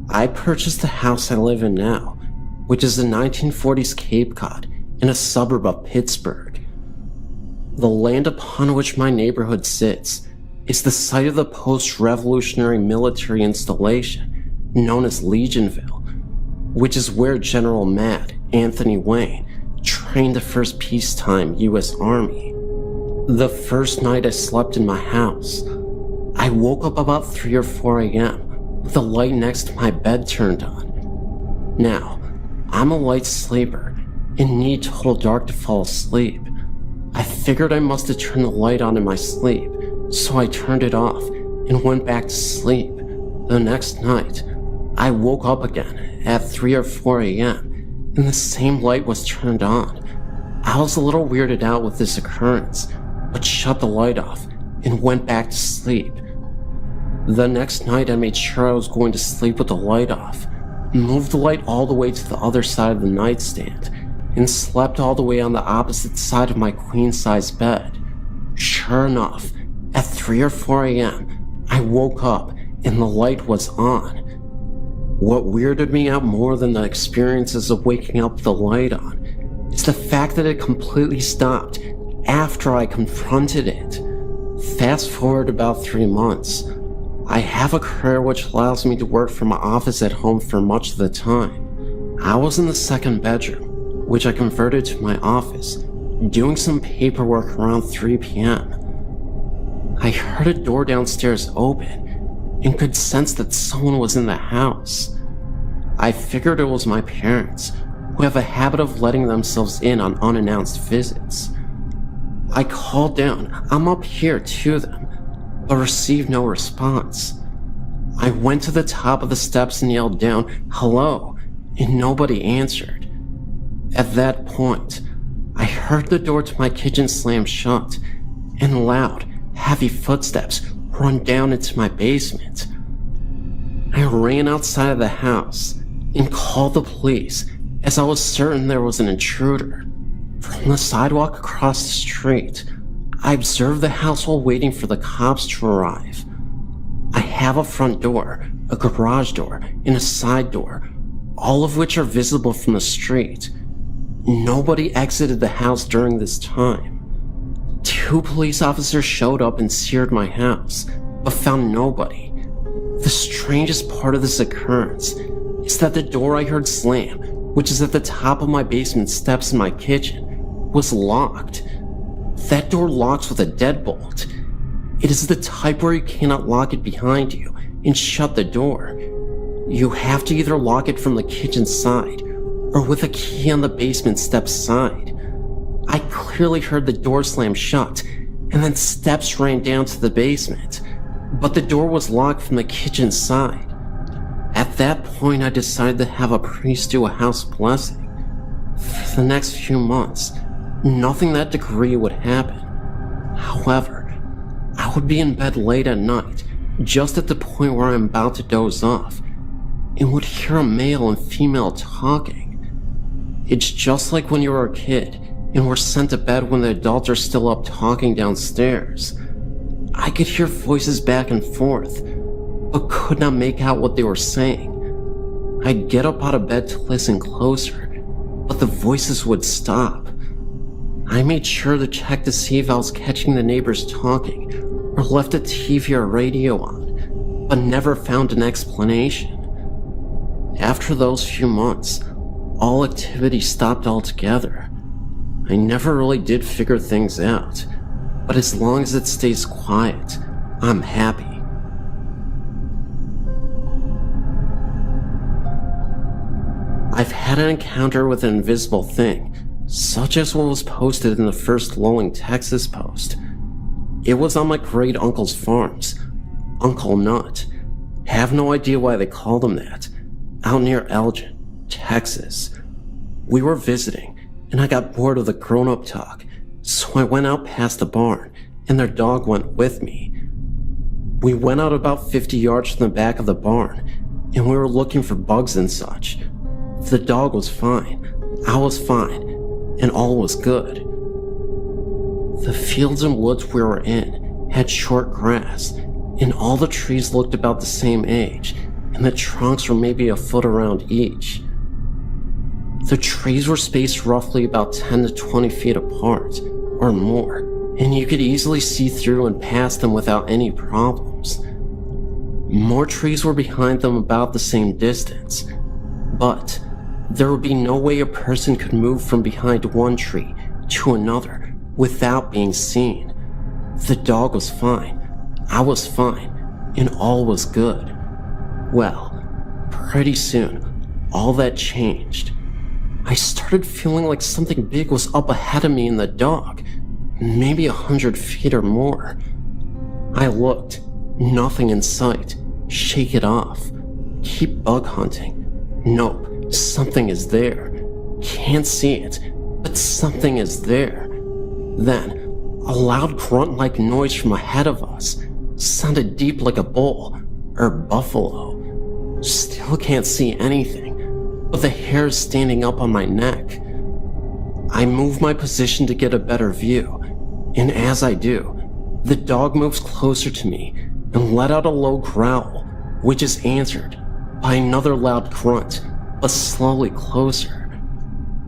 I purchased the house I live in now, which is the 1940s Cape Cod in a suburb of Pittsburgh. The land upon which my neighborhood sits is the site of the post-revolutionary military installation known as Legionville, which is where General Mad Anthony Wayne trained the first peacetime U.S. Army. The first night I slept in my house, I woke up about 3 or 4 a.m. with the light next to my bed turned on. Now, I'm a light sleeper and need total dark to fall asleep. I figured I must have turned the light on in my sleep, so I turned it off and went back to sleep. The next night, I woke up again at 3 or 4 a.m. and the same light was turned on. I was a little weirded out with this occurrence, but shut the light off and went back to sleep. The next night I made sure I was going to sleep with the light off, moved the light all the way to the other side of the nightstand, and slept all the way on the opposite side of my queen-size bed. Sure enough, at 3 or 4 a.m., I woke up and the light was on. What weirded me out more than the experiences of waking up with the light on is the fact that it completely stopped after I confronted it. Fast forward about 3 months. I have a career which allows me to work from my office at home for much of the time. I was in the second bedroom, which I converted to my office, doing some paperwork around 3 p.m. I heard a door downstairs open and could sense that someone was in the house. I figured it was my parents, who have a habit of letting themselves in on unannounced visits. I called down, "I'm up here," to them, but received no response. I went to the top of the steps and yelled down, "Hello," and nobody answered. At that point, I heard the door to my kitchen slam shut, and loud, heavy footsteps run down into my basement. I ran outside of the house and called the police, as I was certain there was an intruder. From the sidewalk across the street, I observed the house while waiting for the cops to arrive. I have a front door, a garage door, and a side door, all of which are visible from the street. Nobody exited the house during this time. 2 police officers showed up and seared my house, but found nobody. The strangest part of this occurrence is that the door I heard slam, which is at the top of my basement steps in my kitchen, was locked. That door locks with a deadbolt. It is the type where you cannot lock it behind you and shut the door. You have to either lock it from the kitchen side or with a key on the basement steps side. I clearly heard the door slam shut, and then steps ran down to the basement, but the door was locked from the kitchen side. At that point, I decided to have a priest do a house blessing. For the next few months, nothing that degree would happen. However, I would be in bed late at night, just at the point where I'm about to doze off, and would hear a male and female talking. It's just like when you were a kid and were sent to bed when the adults are still up talking downstairs. I could hear voices back and forth, but could not make out what they were saying. I'd get up out of bed to listen closer, but the voices would stop. I made sure to check to see if I was catching the neighbors talking or left a TV or radio on, but never found an explanation. After those few months, all activity stopped altogether. I never really did figure things out, but as long as it stays quiet, I'm happy. I've had an encounter with an invisible thing, such as what was posted in the first Lowing, Texas post. It was on my great uncle's farms, Uncle Nut. Have no idea why they called him that, out near Elgin, Texas. We were visiting, and I got bored of the grown-up talk, so I went out past the barn, and their dog went with me. We went out about 50 yards from the back of the barn, and we were looking for bugs and such. The dog was fine, I was fine, and all was good. The fields and woods we were in had short grass, and all the trees looked about the same age, and the trunks were maybe a foot around each. The trees were spaced roughly about 10 to 20 feet apart, or more, and you could easily see through and past them without any problems. More trees were behind them about the same distance, but there would be no way a person could move from behind one tree to another without being seen. The dog was fine, I was fine, and all was good. Well, pretty soon, all that changed. I started feeling like something big was up ahead of me in the dark, maybe 100 feet or more. I looked. Nothing in sight. Shake it off. Keep bug hunting. Nope, something is there. Can't see it, but something is there. Then, a loud grunt-like noise from ahead of us. Sounded deep like a bull or buffalo. Still can't see anything, but the hair is standing up on my neck. I move my position to get a better view, and as I do, the dog moves closer to me and let out a low growl, which is answered by another loud grunt, but slowly closer.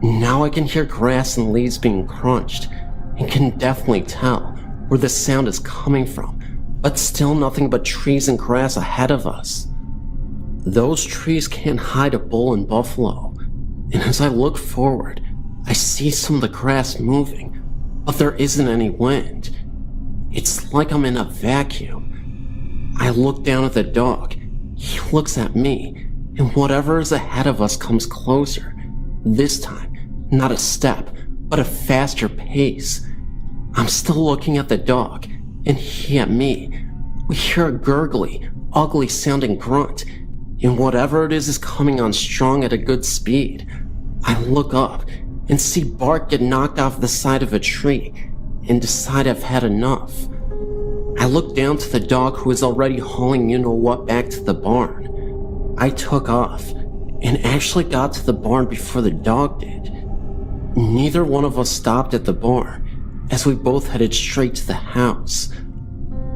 Now I can hear grass and leaves being crunched, and can definitely tell where the sound is coming from, but still nothing but trees and grass ahead of us. Those trees can't hide a bull and buffalo, and as I look forward, I see some of the grass moving, but there isn't any wind. It's like I'm in a vacuum. I look down at the dog. He looks at me, and whatever is ahead of us comes closer. This time, not a step, but a faster pace. I'm still looking at the dog, and he at me. We hear a gurgly, ugly-sounding grunt, and whatever it is coming on strong at a good speed. I look up and see Bart get knocked off the side of a tree and decide I've had enough. I look down to the dog who is already hauling you-know-what back to the barn. I took off and actually got to the barn before the dog did. Neither one of us stopped at the barn, as we both headed straight to the house.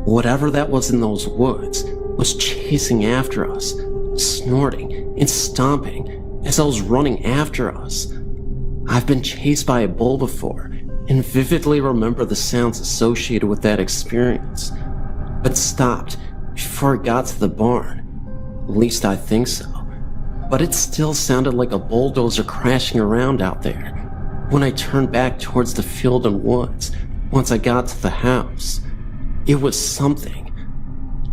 Whatever that was in those woods was chasing after us, snorting and stomping as I was running after us. I've been chased by a bull before, and vividly remember the sounds associated with that experience, but stopped before it got to the barn. At least I think so. But it still sounded like a bulldozer crashing around out there when I turned back towards the field and woods once I got to the house. It was something.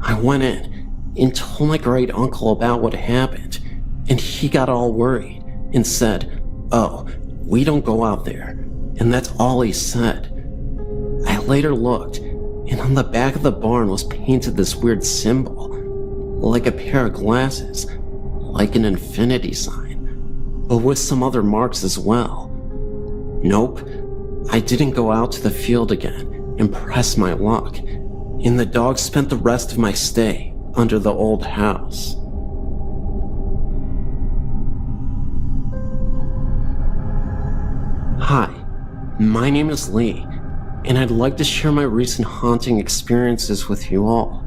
I went in and told my great uncle about what happened, and he got all worried and said, "Oh, we don't go out there." And that's all he said. I later looked, and on the back of the barn was painted this weird symbol, like a pair of glasses, like an infinity sign, but with some other marks as well. Nope, I didn't go out to the field again and press my luck, and the dog spent the rest of my stay under the old house. Hi. My name is Lee, and I'd like to share my recent haunting experiences with you all.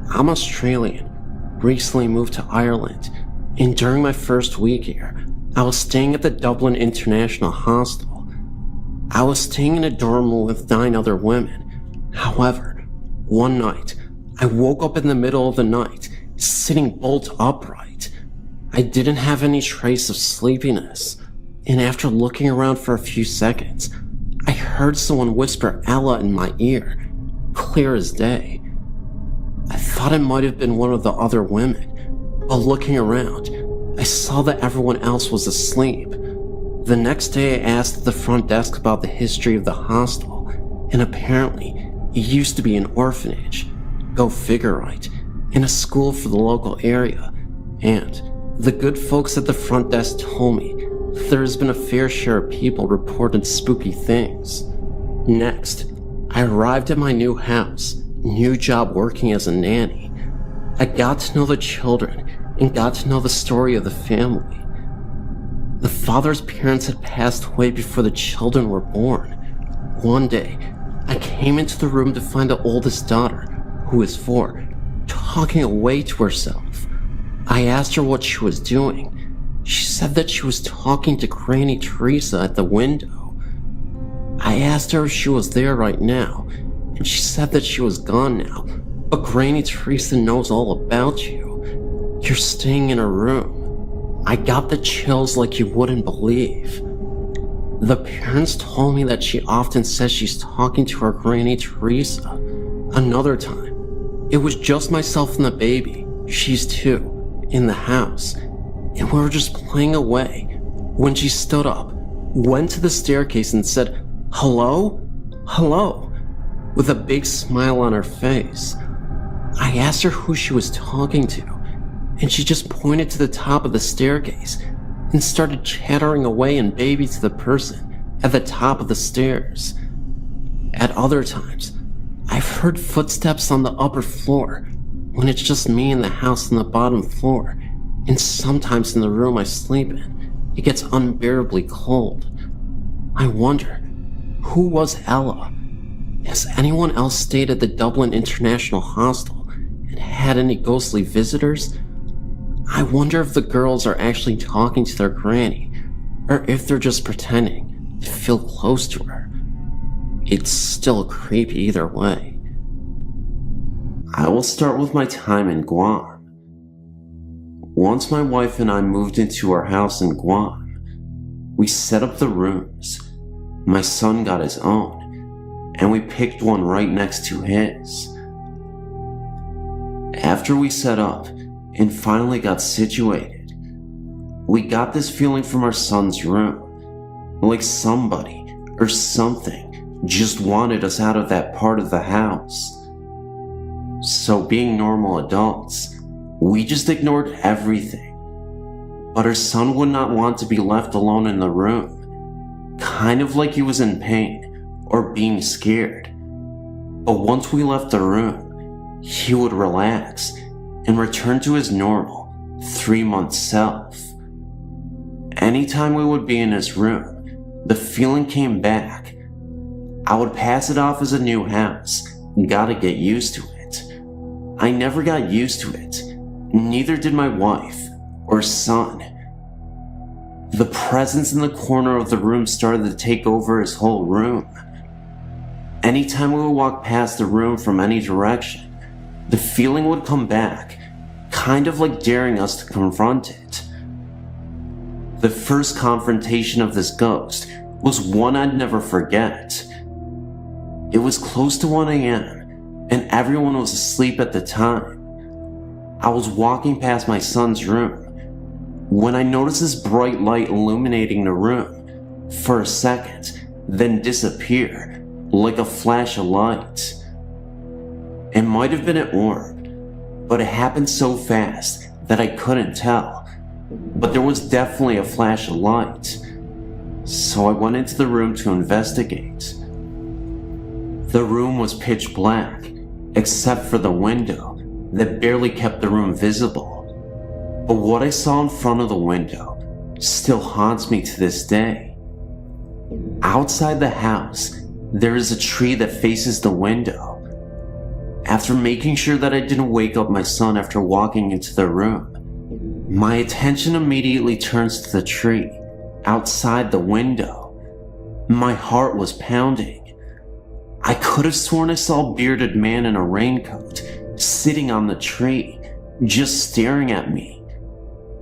I'm Australian, recently moved to Ireland, and during my first week here, I was staying at the Dublin International Hostel. I was staying in a dorm with 9 other women. However, one night, I woke up in the middle of the night, sitting bolt upright. I didn't have any trace of sleepiness, and after looking around for a few seconds, I heard someone whisper Ella in my ear, clear as day. I thought it might have been one of the other women, but looking around, I saw that everyone else was asleep. The next day I asked at the front desk about the history of the hostel, and apparently it used to be an orphanage, go figure right, and a school for the local area, and the good folks at the front desk told me there's been a fair share of people reporting spooky things. Next, I arrived at my new house, new job working as a nanny. I got to know the children and got to know the story of the family. The father's parents had passed away before the children were born. One day, I came into the room to find the oldest daughter, who is 4, talking away to herself. I asked her what she was doing. She said that she was talking to Granny Teresa at the window. I asked her if she was there right now, and she said that she was gone now, but Granny Teresa knows all about you. You're staying in her room. I got the chills like you wouldn't believe. The parents told me that she often says she's talking to her Granny Teresa. Another time, it was just myself and the baby, she's 2, in the house, and we were just playing away when she stood up, went to the staircase and said, "Hello? Hello?" with a big smile on her face. I asked her who she was talking to, and she just pointed to the top of the staircase and started chattering away in baby to the person at the top of the stairs. At other times, I've heard footsteps on the upper floor when it's just me in the house on the bottom floor, and sometimes in the room I sleep in, it gets unbearably cold. I wonder, who was Ella? Has anyone else stayed at the Dublin International Hostel and had any ghostly visitors? I wonder if the girls are actually talking to their granny, or if they're just pretending to feel close to her. It's still creepy either way. I will start with my time in Guam. Once my wife and I moved into our house in Guam, we set up the rooms. My son got his own, and we picked one right next to his. After we set up and finally got situated, we got this feeling from our son's room, like somebody or something just wanted us out of that part of the house. So being normal adults, we just ignored everything. But our son would not want to be left alone in the room, kind of like he was in pain or being scared. But once we left the room, he would relax and return to his normal 3-month self. Anytime we would be in his room, the feeling came back. I would pass it off as a new house, gotta get used to it. I never got used to it, neither did my wife or son. The presence in the corner of the room started to take over his whole room. Anytime we would walk past the room from any direction, the feeling would come back, kind of like daring us to confront it. The first confrontation of this ghost was one I'd never forget. It was close to 1 a.m., and everyone was asleep at the time. I was walking past my son's room when I noticed this bright light illuminating the room for a second, then disappear like a flash of light. It might have been an orb, but it happened so fast that I couldn't tell. But there was definitely a flash of light. So I went into the room to investigate. The room was pitch black, except for the window that barely kept the room visible. But what I saw in front of the window still haunts me to this day. Outside the house, there is a tree that faces the window. After making sure that I didn't wake up my son after walking into the room, my attention immediately turns to the tree outside the window. My heart was pounding. I could have sworn I saw a bearded man in a raincoat sitting on the tree, just staring at me.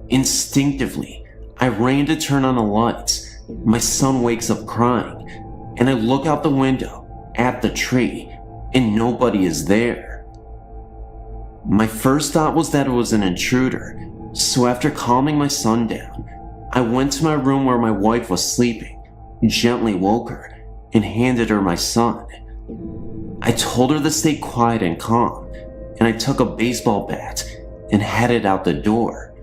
Instinctively, I ran to turn on the lights. My son wakes up crying, and I look out the window at the tree, and nobody is there. My first thought was that it was an intruder, so after calming my son down, I went to my room where my wife was sleeping, gently woke her, and handed her my son. I told her to stay quiet and calm, and I took a baseball bat and headed out the door.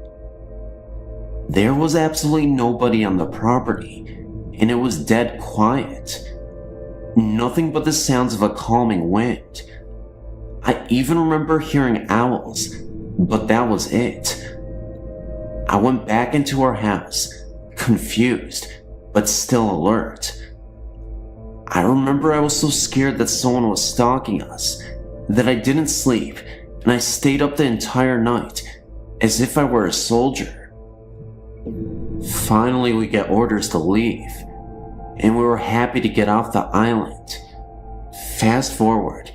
There was absolutely nobody on the property, and it was dead quiet. Nothing but the sounds of a calming wind. I even remember hearing owls, but that was it. I went back into our house, confused, but still alert. I remember I was so scared that someone was stalking us that I didn't sleep, and I stayed up the entire night as if I were a soldier. Finally, we get orders to leave, and we were happy to get off the island. Fast forward,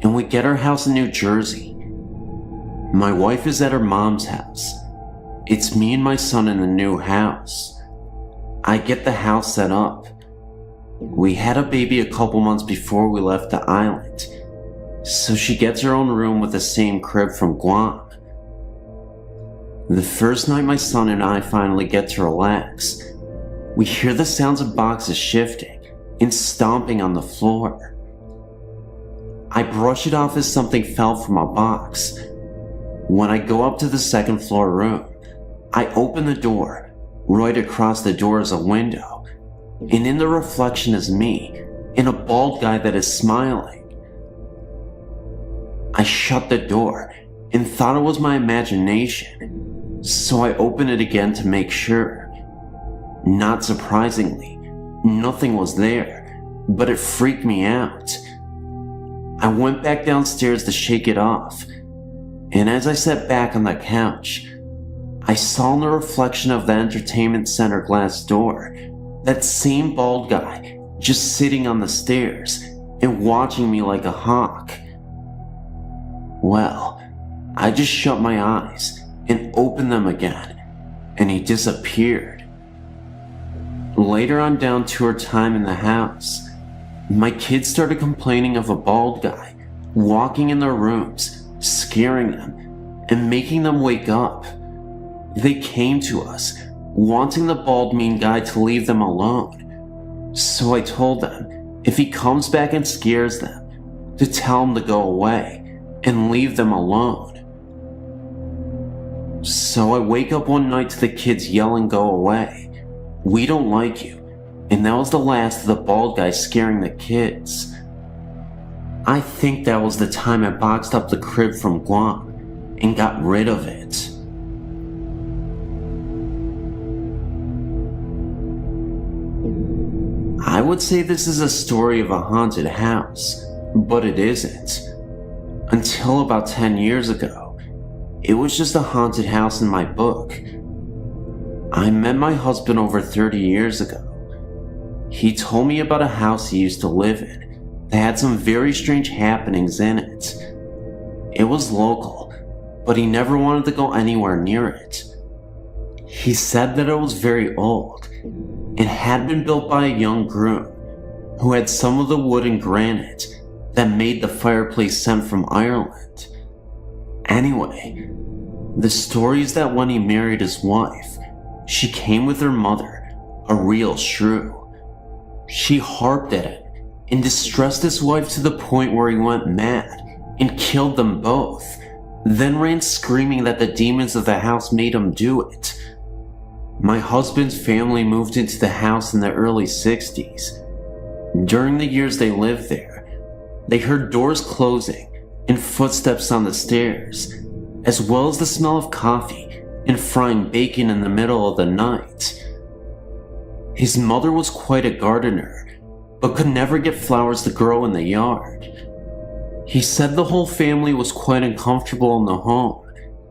and we get our house in New Jersey. My wife is at her mom's house. It's me and my son in the new house. I get the house set up. We had a baby a couple months before we left the island, so she gets her own room with the same crib from Guam. The first night my son and I finally get to relax, we hear the sounds of boxes shifting and stomping on the floor. I brush it off as something fell from a box. When I go up to the second floor room, I open the door. Right across the door is a window, and in the reflection is me and a bald guy that is smiling. I shut the door and thought it was my imagination, so I opened it again to make sure. Not surprisingly, nothing was there, but it freaked me out. I went back downstairs to shake it off, and as I sat back on the couch, I saw in the reflection of the entertainment center glass door that same bald guy just sitting on the stairs and watching me like a hawk. Well, I just shut my eyes and opened them again, and he disappeared. Later on down to our time in the house, my kids started complaining of a bald guy walking in their rooms, scaring them, and making them wake up. They came to us, wanting the bald mean guy to leave them alone. So I told them, if he comes back and scares them, to tell him to go away and leave them alone. So I wake up one night to the kids yelling, "Go away. We don't like you." And that was the last of the bald guy scaring the kids. I think that was the time I boxed up the crib from Guam and got rid of it. I would say this is a story of a haunted house, but it isn't. Until about 10 years ago, it was just a haunted house in my book. I met my husband over 30 years ago. He told me about a house he used to live in that had some very strange happenings in it. It was local, but he never wanted to go anywhere near it. He said that it was very old and had been built by a young groom who had some of the wood and granite that made the fireplace sent from Ireland. Anyway, the story is that when he married his wife, she came with her mother, a real shrew. She harped at him and distressed his wife to the point where he went mad and killed them both, then ran screaming that the demons of the house made him do it. My husband's family moved into the house in the early 60s. During the years they lived there, they heard doors closing and footsteps on the stairs, as well as the smell of coffee and frying bacon in the middle of the night. His mother was quite a gardener, but could never get flowers to grow in the yard. He said the whole family was quite uncomfortable in the home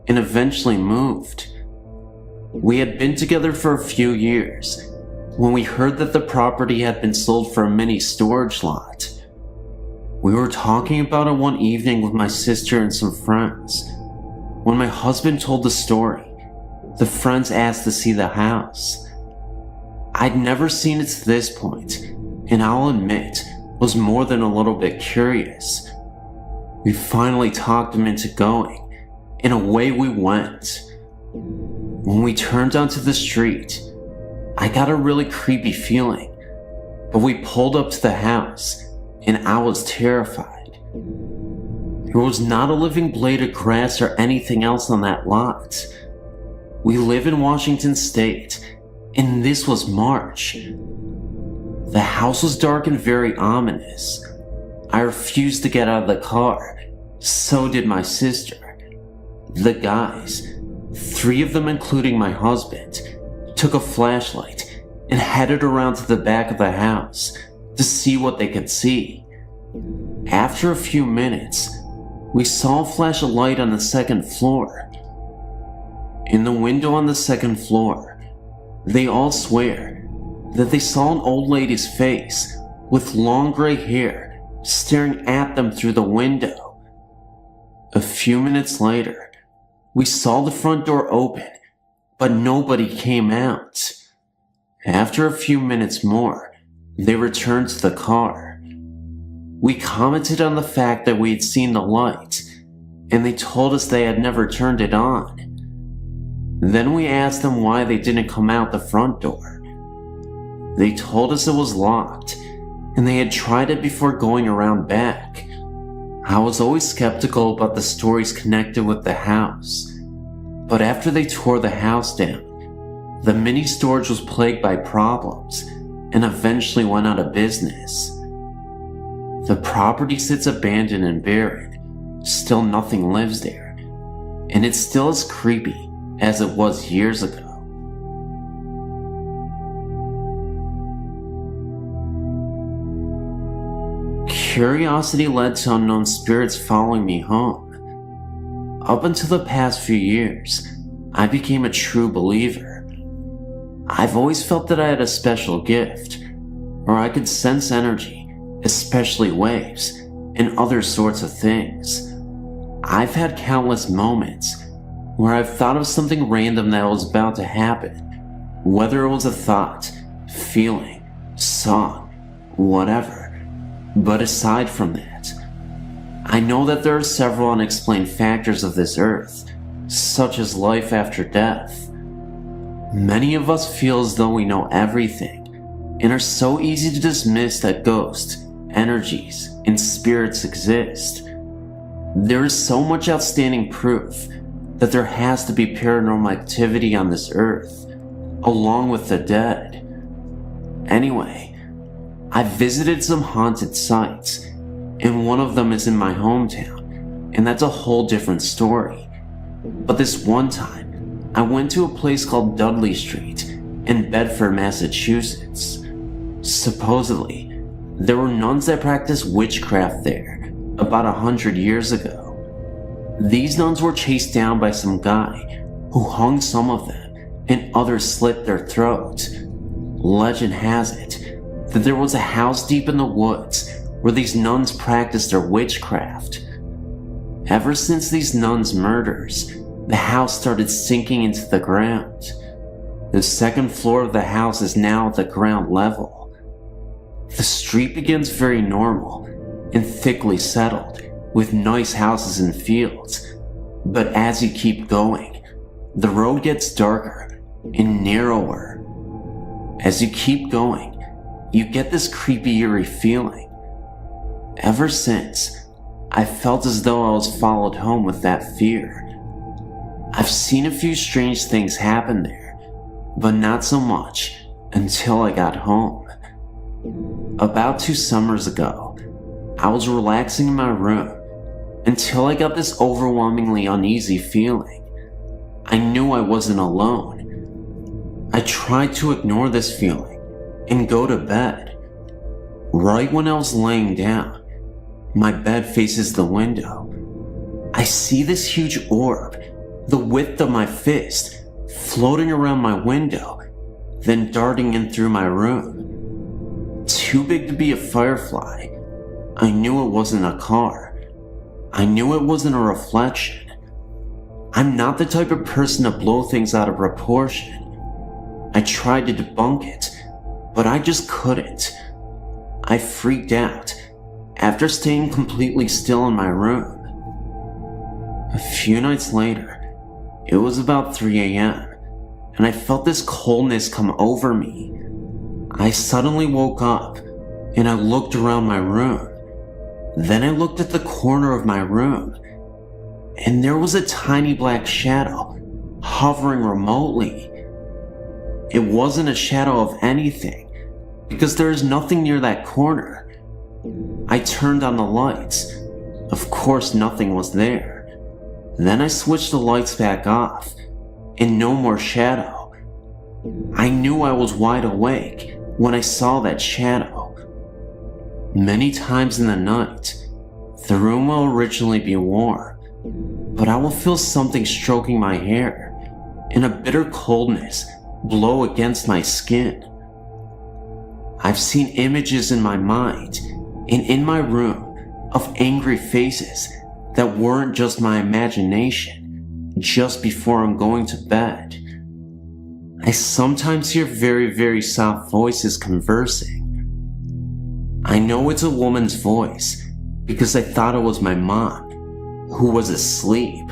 and eventually moved. We had been together for a few years when we heard that the property had been sold for a mini storage lot. We were talking about it one evening with my sister and some friends. When my husband told the story, the friends asked to see the house. I'd never seen it to this point, and I'll admit, was more than a little bit curious. We finally talked him into going, and away we went. When we turned onto the street, I got a really creepy feeling, but we pulled up to the house, and I was terrified. There was not a living blade of grass or anything else on that lot. We live in Washington State, and this was March. The house was dark and very ominous. I refused to get out of the car. So did my sister. The guys, 3 of them including my husband, took a flashlight and headed around to the back of the house to see what they could see. After a few minutes, we saw a flash of light on the second floor. In the window on the second floor, they all swear that they saw an old lady's face with long gray hair staring at them through the window. A few minutes later, we saw the front door open, but nobody came out. After a few minutes more, they returned to the car. We commented on the fact that we had seen the light, and they told us they had never turned it on. Then we asked them why they didn't come out the front door. They told us it was locked, and they had tried it before going around back. I was always skeptical about the stories connected with the house, but after they tore the house down, the mini storage was plagued by problems and eventually went out of business. The property sits abandoned and buried, still nothing lives there, and it's still as creepy as it was years ago. Curiosity led to unknown spirits following me home. Up until the past few years, I became a true believer. I've always felt that I had a special gift, or I could sense energy, especially waves, and other sorts of things. I've had countless moments where I've thought of something random that was about to happen, whether it was a thought, feeling, song, whatever. But aside from that, I know that there are several unexplained factors of this earth, such as life after death. Many of us feel as though we know everything, and are so easy to dismiss that ghosts, energies, and spirits exist. There is so much outstanding proof that there has to be paranormal activity on this earth, along with the dead. Anyway, I've visited some haunted sites, and one of them is in my hometown, and that's a whole different story. But this one time, I went to a place called Dudley Street in Bedford, Massachusetts. Supposedly, there were nuns that practiced witchcraft there about 100 years ago. These nuns were chased down by some guy who hung some of them, and others slit their throats. Legend has it that there was a house deep in the woods where these nuns practiced their witchcraft. Ever since these nuns' murders, the house started sinking into the ground. The second floor of the house is now at the ground level. The street begins very normal and thickly settled, with nice houses and fields. But as you keep going, the road gets darker and narrower. As you keep going, you get this creepy, eerie feeling. Ever since, I felt as though I was followed home with that fear. I've seen a few strange things happen there, but not so much until I got home. About 2 summers ago, I was relaxing in my room until I got this overwhelmingly uneasy feeling. I knew I wasn't alone. I tried to ignore this feeling and go to bed. Right when I was laying down, my bed faces the window. I see this huge orb, the width of my fist, floating around my window, then darting in through my room. Too big to be a firefly. I knew it wasn't a car. I knew it wasn't a reflection. I'm not the type of person to blow things out of proportion. I tried to debunk it, but I just couldn't. I freaked out after staying completely still in my room. A few nights later, it was about 3 a.m., and I felt this coldness come over me. I suddenly woke up, and I looked around my room. Then I looked at the corner of my room, and there was a tiny black shadow hovering remotely. It wasn't a shadow of anything, because there is nothing near that corner. I turned on the lights. Of course, nothing was there. Then I switched the lights back off, and no more shadow. I knew I was wide awake when I saw that shadow. Many times in the night, the room will originally be warm, but I will feel something stroking my hair, and a bitter coldness blow against my skin. I've seen images in my mind and in my room of angry faces that weren't just my imagination just before I'm going to bed. I sometimes hear very, very soft voices conversing. I know it's a woman's voice because I thought it was my mom, who was asleep.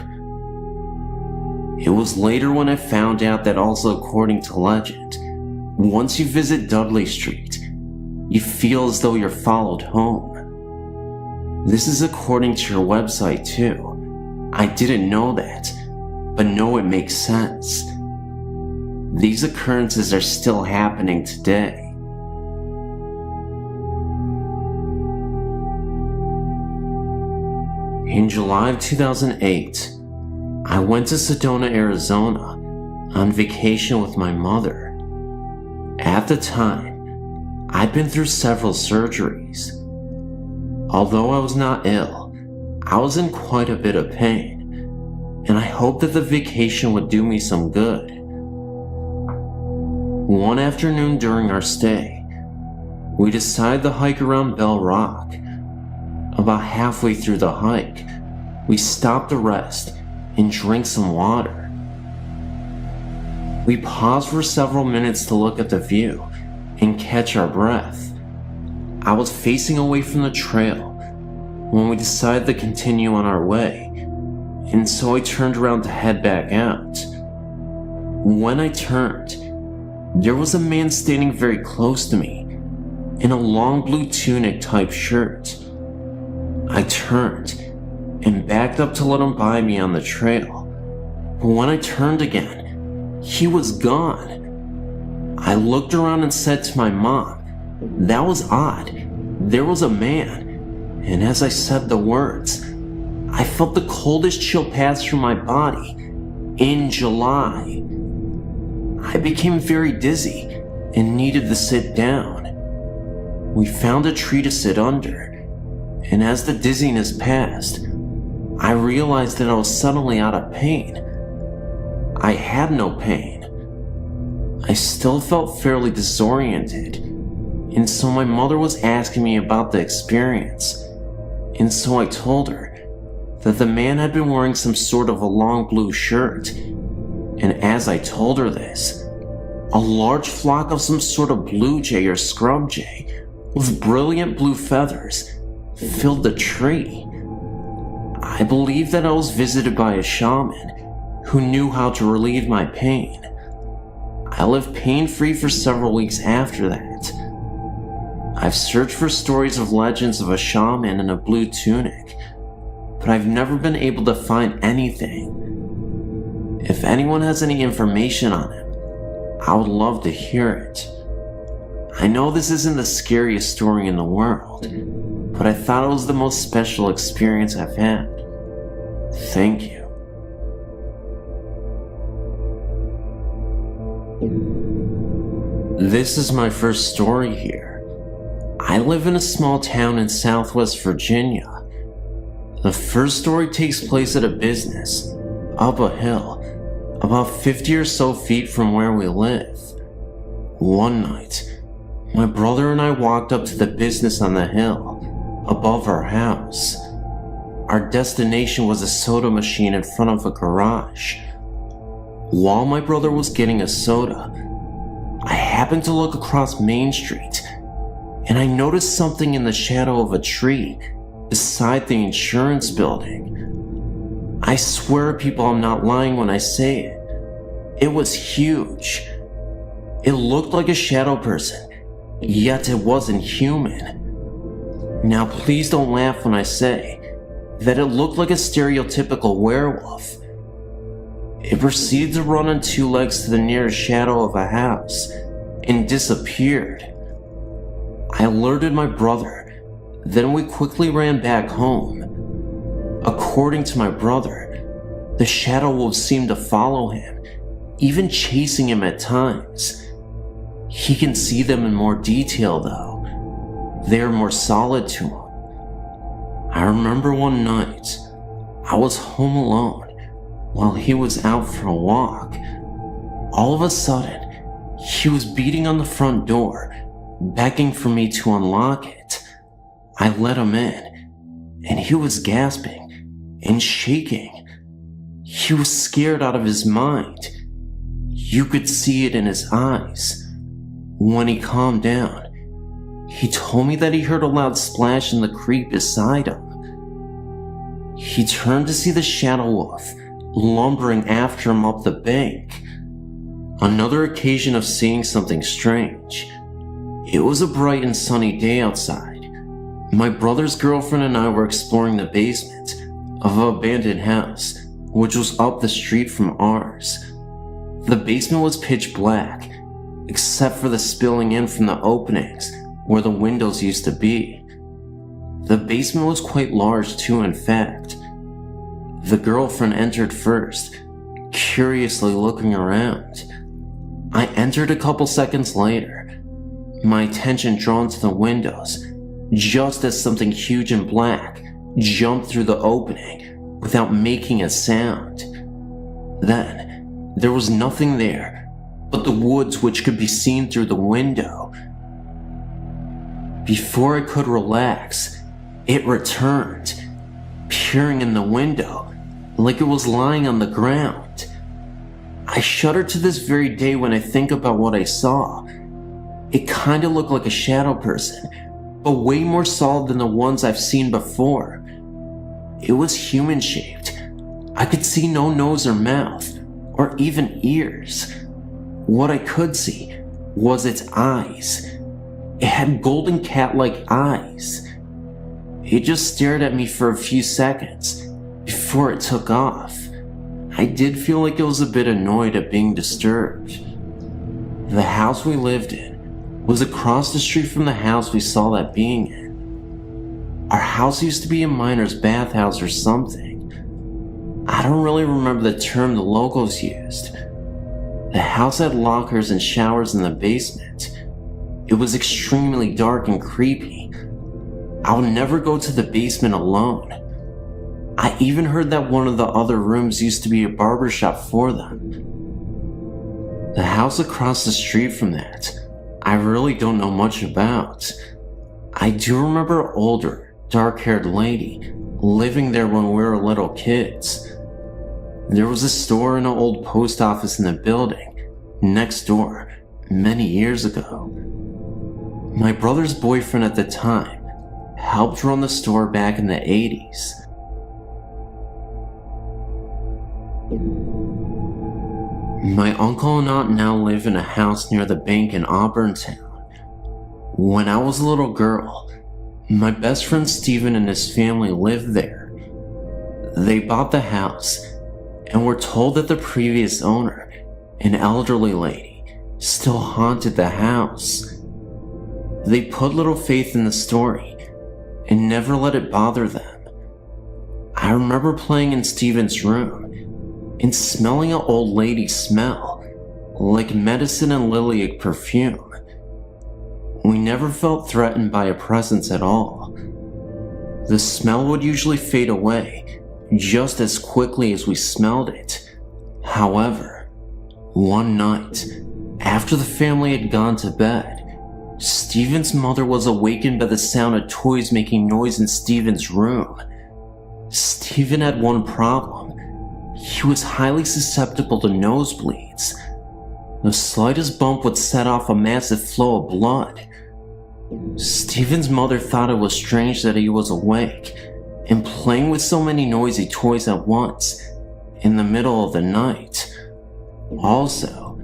It was later when I found out that, also according to legend, once you visit Dudley Street, you feel as though you're followed home. This is according to your website too. I didn't know that, but no, it makes sense. These occurrences are still happening today. In July of 2008, I went to Sedona, Arizona on vacation with my mother. At the time, I'd been through several surgeries. Although I was not ill, I was in quite a bit of pain, and I hoped that the vacation would do me some good. One afternoon during our stay, we decided to hike around Bell Rock. About halfway through the hike, we stopped to rest and drink some water. We paused for several minutes to look at the view and catch our breath. I was facing away from the trail when we decided to continue on our way, and so I turned around to head back out. When I turned, there was a man standing very close to me in a long blue tunic type shirt. I turned and backed up to let him by me on the trail, but when I turned again, he was gone. I looked around and said to my mom, "That was odd. There was a man," and as I said the words, I felt the coldest chill pass through my body. In July, I became very dizzy and needed to sit down. We found a tree to sit under, and as the dizziness passed, I realized that I was suddenly out of pain. I had no pain. I still felt fairly disoriented, and so my mother was asking me about the experience, and so I told her that the man had been wearing some sort of a long blue shirt, and as I told her this, a large flock of some sort of blue jay or scrub jay with brilliant blue feathers filled the tree. I believe that I was visited by a shaman who knew how to relieve my pain. I lived pain-free for several weeks after that. I've searched for stories of legends of a shaman in a blue tunic, but I've never been able to find anything. If anyone has any information on him, I would love to hear it. I know this isn't the scariest story in the world, but I thought it was the most special experience I've had. Thank you. This is my first story here. I live in a small town in Southwest Virginia. The first story takes place at a business, up a hill, about 50 or so feet from where we live. One night, my brother and I walked up to the business on the hill, above our house. Our destination was a soda machine in front of a garage. While my brother was getting a soda, I happened to look across Main Street, and I noticed something in the shadow of a tree beside the insurance building. I swear, people, I'm not lying when I say it. It was huge. It looked like a shadow person, yet it wasn't human. Now please don't laugh when I say that it looked like a stereotypical werewolf. It proceeded to run on two legs to the nearest shadow of a house and disappeared. I alerted my brother, then we quickly ran back home. According to my brother, the shadow wolves seemed to follow him, even chasing him at times. He can see them in more detail though. They are more solid to him. I remember one night, I was home alone while he was out for a walk. All of a sudden, he was beating on the front door, begging for me to unlock it. I let him in, and he was gasping and shaking. He was scared out of his mind. You could see it in his eyes. When he calmed down, he told me that he heard a loud splash in the creek beside him. He turned to see the shadow wolf lumbering after him up the bank. Another occasion of seeing something strange. It was a bright and sunny day outside. My brother's girlfriend and I were exploring the basement of an abandoned house, which was up the street from ours. The basement was pitch black, except for the spilling in from the openings where the windows used to be. The basement was quite large too, in fact. The girlfriend entered first, curiously looking around. I entered a couple seconds later, my attention drawn to the windows, just as something huge and black jumped through the opening without making a sound. Then, there was nothing there but the woods which could be seen through the window. Before I could relax, it returned, peering in the window like it was lying on the ground. I shudder to this very day when I think about what I saw. It kinda looked like a shadow person, but way more solid than the ones I've seen before. It was human-shaped. I could see no nose or mouth, or even ears. What I could see was its eyes. It had golden cat-like eyes. It just stared at me for a few seconds before it took off. I did feel like it was a bit annoyed at being disturbed. The house we lived in was across the street from the house we saw that being in. Our house used to be a miner's bathhouse or something. I don't really remember the term the locals used. The house had lockers and showers in the basement. It was extremely dark and creepy. I would never go to the basement alone. I even heard that one of the other rooms used to be a barbershop for them. The house across the street from that, I really don't know much about. I do remember an older, dark-haired lady living there when we were little kids. There was a store and an old post office in the building next door many years ago. My brother's boyfriend at the time helped run the store back in the 80s. My uncle and aunt now live in a house near the bank in Auburn Town. When I was a little girl, my best friend Steven and his family lived there. They bought the house and were told that the previous owner, an elderly lady, still haunted the house. They put little faith in the story and never let it bother them. I remember playing in Steven's room and smelling an old lady smell, like medicine and lilac perfume. We never felt threatened by a presence at all. The smell would usually fade away just as quickly as we smelled it. However, one night, after the family had gone to bed, Steven's mother was awakened by the sound of toys making noise in Steven's room. Steven had one problem. He was highly susceptible to nosebleeds. The slightest bump would set off a massive flow of blood. Steven's mother thought it was strange that he was awake and playing with so many noisy toys at once in the middle of the night. Also,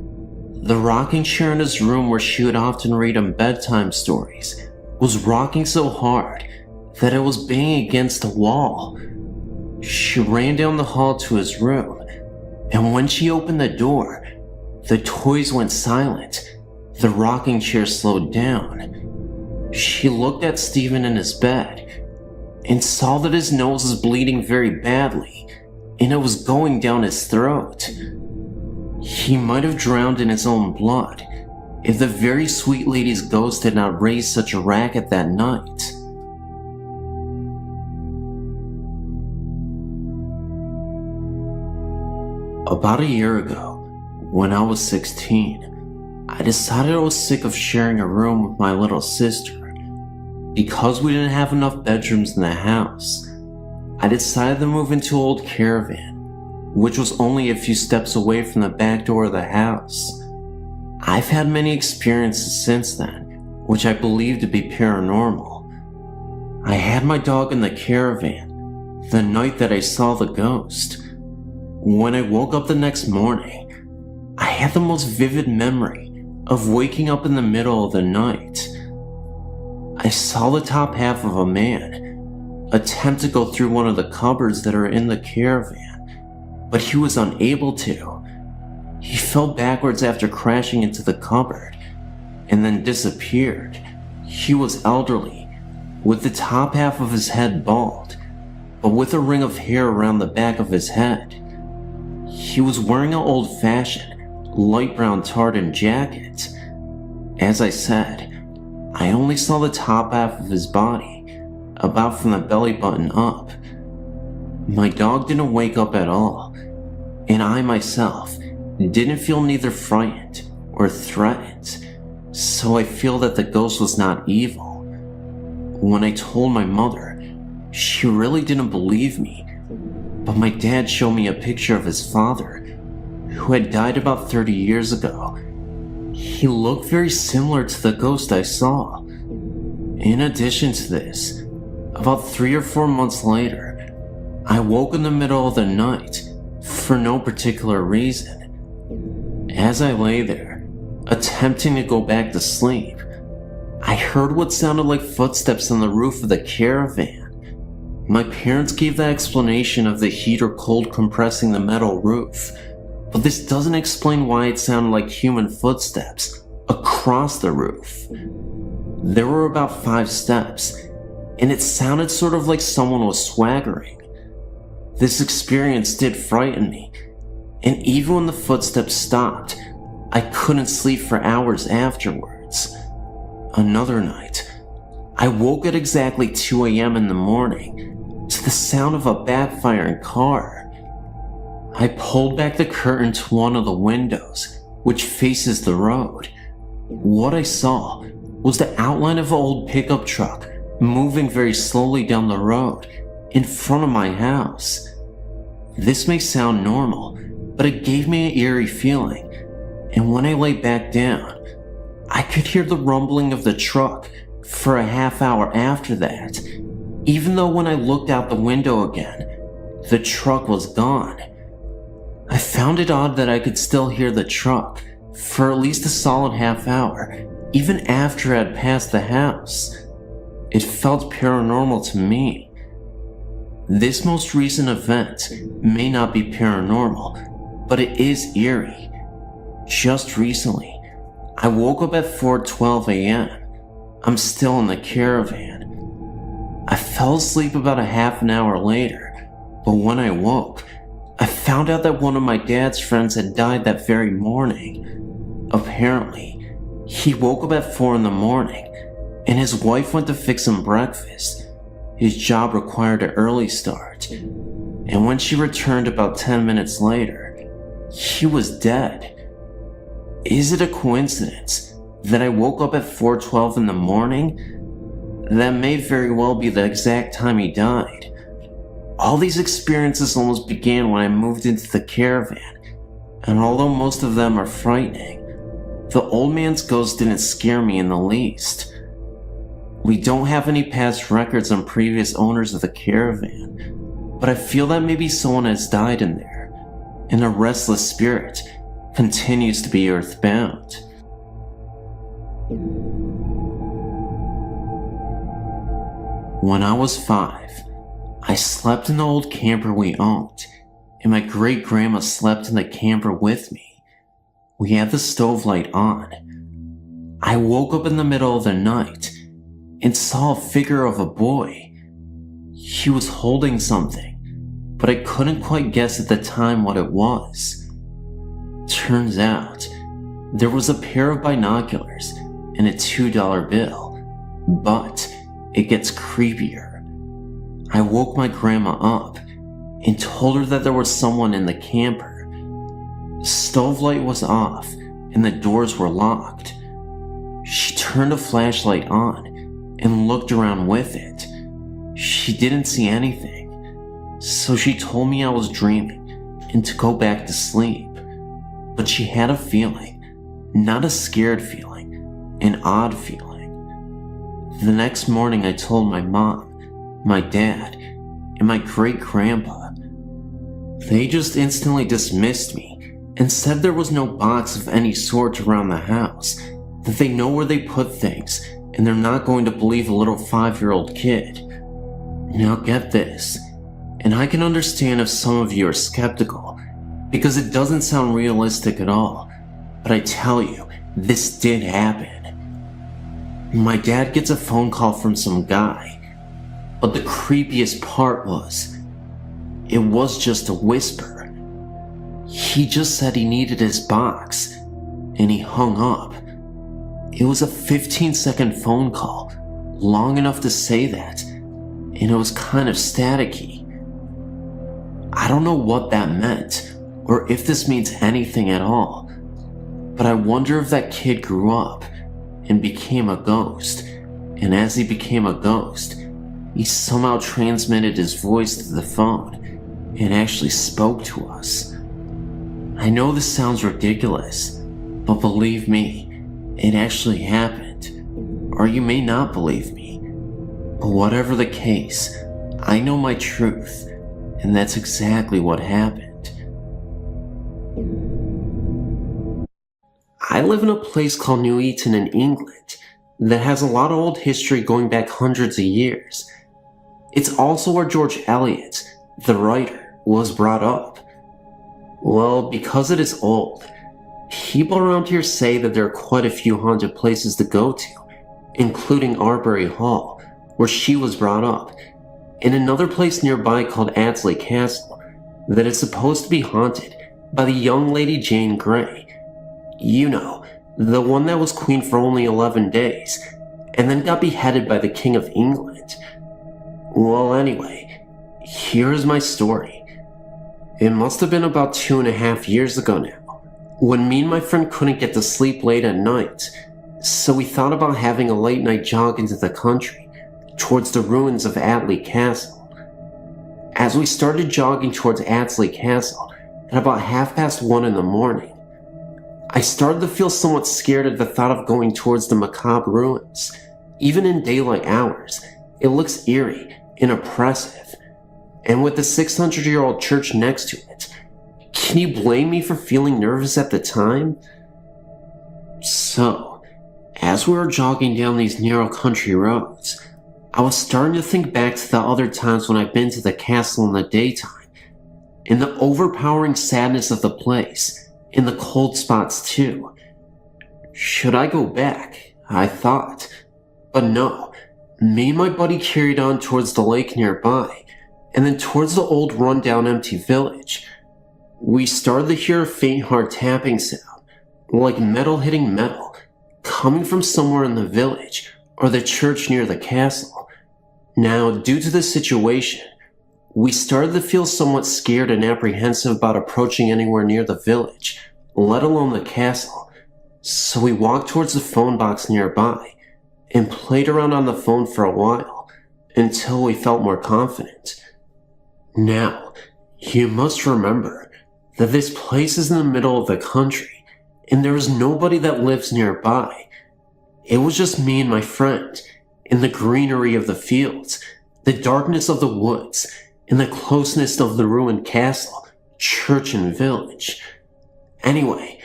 the rocking chair in his room where she would often read him bedtime stories was rocking so hard that it was banging against the wall. She ran down the hall to his room, and when she opened the door, the toys went silent. The rocking chair slowed down. She looked at Steven in his bed and saw that his nose was bleeding very badly, and it was going down his throat. He might have drowned in his own blood if the very sweet lady's ghost had not raised such a racket that night. About a year ago, when I was 16, I decided I was sick of sharing a room with my little sister. Because we didn't have enough bedrooms in the house, I decided to move into an old caravan, which was only a few steps away from the back door of the house. I've had many experiences since then, which I believe to be paranormal. I had my dog in the caravan the night that I saw the ghost. When I woke up the next morning, I had the most vivid memory of waking up in the middle of the night. I saw the top half of a man attempt to go through one of the cupboards that are in the caravan, but he was unable to. He fell backwards after crashing into the cupboard and then disappeared. He was elderly, with the top half of his head bald, but with a ring of hair around the back of his head. He was wearing an old-fashioned, light brown tartan jacket. As I said, I only saw the top half of his body, about from the belly button up. My dog didn't wake up at all, and I myself didn't feel neither frightened or threatened, so I feel that the ghost was not evil. When I told my mother, she really didn't believe me, but my dad showed me a picture of his father, who had died about 30 years ago. He looked very similar to the ghost I saw. In addition to this, about 3 or 4 months later, I woke in the middle of the night for no particular reason. As I lay there, attempting to go back to sleep, I heard what sounded like footsteps on the roof of the caravan. My parents gave the explanation of the heat or cold compressing the metal roof, but this doesn't explain why it sounded like human footsteps across the roof. There were about 5 steps, and it sounded sort of like someone was swaggering. This experience did frighten me, and even when the footsteps stopped, I couldn't sleep for hours afterwards. Another night, I woke at exactly 2 a.m. in the morning to the sound of a backfiring car. I pulled back the curtain to one of the windows, which faces the road. What I saw was the outline of an old pickup truck moving very slowly down the road in front of my house. This may sound normal, but it gave me an eerie feeling, and when I lay back down, I could hear the rumbling of the truck for a half hour after that, even though when I looked out the window again, the truck was gone. I found it odd that I could still hear the truck for at least a solid half hour, even after I had passed the house. It felt paranormal to me. This most recent event may not be paranormal, but it is eerie. Just recently, I woke up at 4:12 a.m. I'm still in the caravan. I fell asleep about a half an hour later, but when I woke, I found out that one of my dad's friends had died that very morning. Apparently, he woke up at 4 in the morning, and his wife went to fix him breakfast. His job required an early start, and when she returned about 10 minutes later, he was dead. Is it a coincidence that I woke up at 4:12 in the morning? That may very well be the exact time he died. All these experiences almost began when I moved into the caravan, and although most of them are frightening, the old man's ghost didn't scare me in the least. We don't have any past records on previous owners of the caravan, but I feel that maybe someone has died in there, and a restless spirit continues to be earthbound. When I was 5, I slept in the old camper we owned, and my great-grandma slept in the camper with me. We had the stove light on. I woke up in the middle of the night and saw a figure of a boy. He was holding something, but I couldn't quite guess at the time what it was. Turns out, there was a pair of binoculars and a $2 bill, but it gets creepier. I woke my grandma up and told her that there was someone in the camper. The stove light was off and the doors were locked. She turned a flashlight on and looked around with it. She didn't see anything, so she told me I was dreaming and to go back to sleep. But she had a feeling, not a scared feeling, an odd feeling. The next morning I told my mom, my dad, and my great-grandpa. They just instantly dismissed me and said there was no box of any sort around the house, that they know where they put things and they're not going to believe a little 5-year-old kid. Now get this, and I can understand if some of you are skeptical, because it doesn't sound realistic at all, but I tell you, this did happen. My dad gets a phone call from some guy, but the creepiest part was, it was just a whisper. He just said he needed his box, and he hung up. It was a 15-second phone call, long enough to say that, and it was kind of staticky. I don't know what that meant, or if this means anything at all, but I wonder if that kid grew up and became a ghost, and as he became a ghost, he somehow transmitted his voice to the phone and actually spoke to us. I know this sounds ridiculous, but believe me, it actually happened. Or you may not believe me, but whatever the case, I know my truth, and that's exactly what happened. I live in a place called New Eton in England that has a lot of old history going back hundreds of years. It's also where George Eliot, the writer, was brought up. Well, because it is old, people around here say that there are quite a few haunted places to go to, including Arbury Hall, where she was brought up, and another place nearby called Adsley Castle that is supposed to be haunted by the young lady Jane Grey. You know, the one that was queen for only 11 days, and then got beheaded by the King of England. Well, anyway, here is my story. It must have been about 2.5 years ago now, when me and my friend couldn't get to sleep late at night, so we thought about having a late night jog into the country, towards the ruins of Adsley Castle. As we started jogging towards Adsley Castle, at about 1:30 in the morning, I started to feel somewhat scared at the thought of going towards the macabre ruins. Even in daylight hours, it looks eerie and oppressive, and with the 600-year-old church next to it, can you blame me for feeling nervous at the time? So, as we were jogging down these narrow country roads, I was starting to think back to the other times when I've been to the castle in the daytime, and the overpowering sadness of the place, and the cold spots too. Should I go back? I thought. But no, me and my buddy carried on towards the lake nearby, and then towards the old run-down empty village. We started to hear a faint hard tapping sound, like metal hitting metal, coming from somewhere in the village, or the church near the castle. Now, due to the situation, we started to feel somewhat scared and apprehensive about approaching anywhere near the village, let alone the castle, so we walked towards the phone box nearby, and played around on the phone for a while, until we felt more confident. Now, you must remember that this place is in the middle of the country, and there is nobody that lives nearby. It was just me and my friend, in the greenery of the fields, the darkness of the woods, and the closeness of the ruined castle, church, and village. Anyway,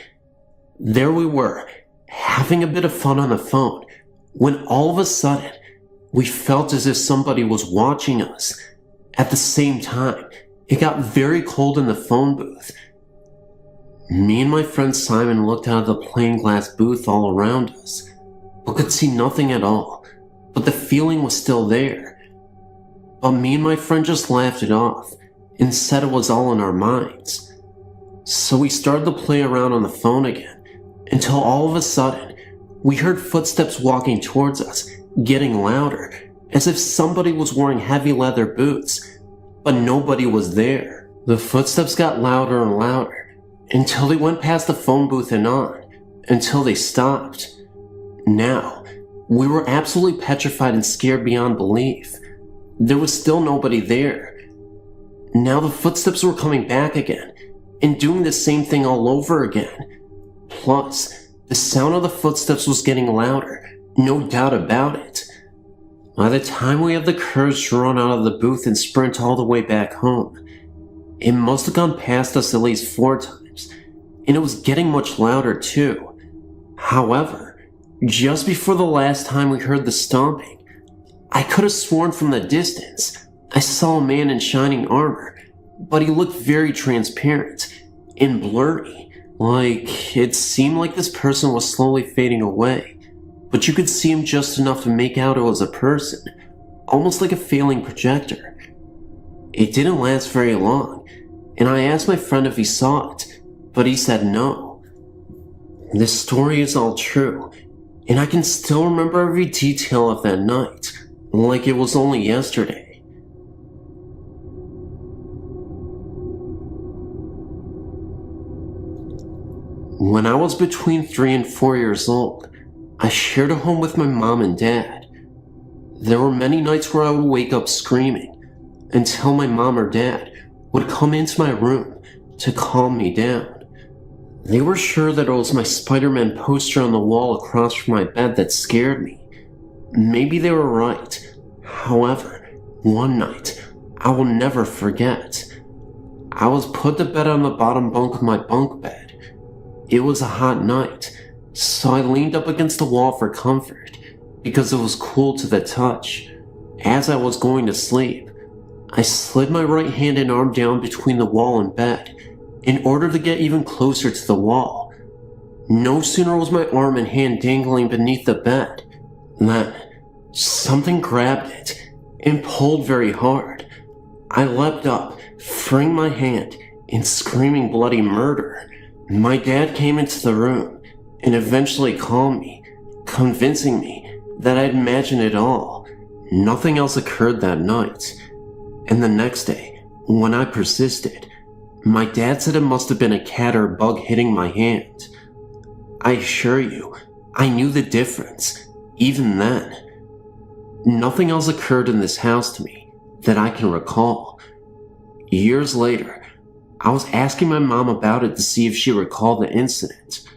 there we were, having a bit of fun on the phone, when all of a sudden, we felt as if somebody was watching us. At the same time, it got very cold in the phone booth. Me and my friend Simon looked out of the plain glass booth all around us, but could see nothing at all, but the feeling was still there. But me and my friend just laughed it off, and said it was all in our minds. So we started to play around on the phone again, until all of a sudden, we heard footsteps walking towards us, getting louder, as if somebody was wearing heavy leather boots, but nobody was there. The footsteps got louder and louder, until they went past the phone booth and on, until they stopped. Now, we were absolutely petrified and scared beyond belief. There was still nobody there. Now the footsteps were coming back again, and doing the same thing all over again. Plus, the sound of the footsteps was getting louder, no doubt about it. By the time we had the courage to run out of the booth and sprint all the way back home, it must have gone past us at least 4 times, and it was getting much louder too. However, just before the last time we heard the stomping, I could have sworn from the distance I saw a man in shining armor, but he looked very transparent and blurry, like it seemed like this person was slowly fading away, but you could see him just enough to make out it was a person, almost like a failing projector. It didn't last very long, and I asked my friend if he saw it, but he said no. This story is all true, and I can still remember every detail of that night, like it was only yesterday. When I was between 3 and 4 years old, I shared a home with my mom and dad. There were many nights where I would wake up screaming until my mom or dad would come into my room to calm me down. They were sure that it was my Spider-Man poster on the wall across from my bed that scared me. Maybe they were right. However, one night I will never forget. I was put to bed on the bottom bunk of my bunk bed. It was a hot night, so I leaned up against the wall for comfort because it was cool to the touch. As I was going to sleep, I slid my right hand and arm down between the wall and bed in order to get even closer to the wall. No sooner was my arm and hand dangling beneath the bed than something grabbed it and pulled very hard. I leapt up, freeing my hand and screaming bloody murder. My dad came into the room and eventually calmed me, convincing me that I'd imagined it all. Nothing else occurred that night. And the next day, when I persisted, my dad said it must have been a cat or bug hitting my hand. I assure you, I knew the difference, even then. Nothing else occurred in this house to me that I can recall. Years later, I was asking my mom about it to see if she recalled the incident.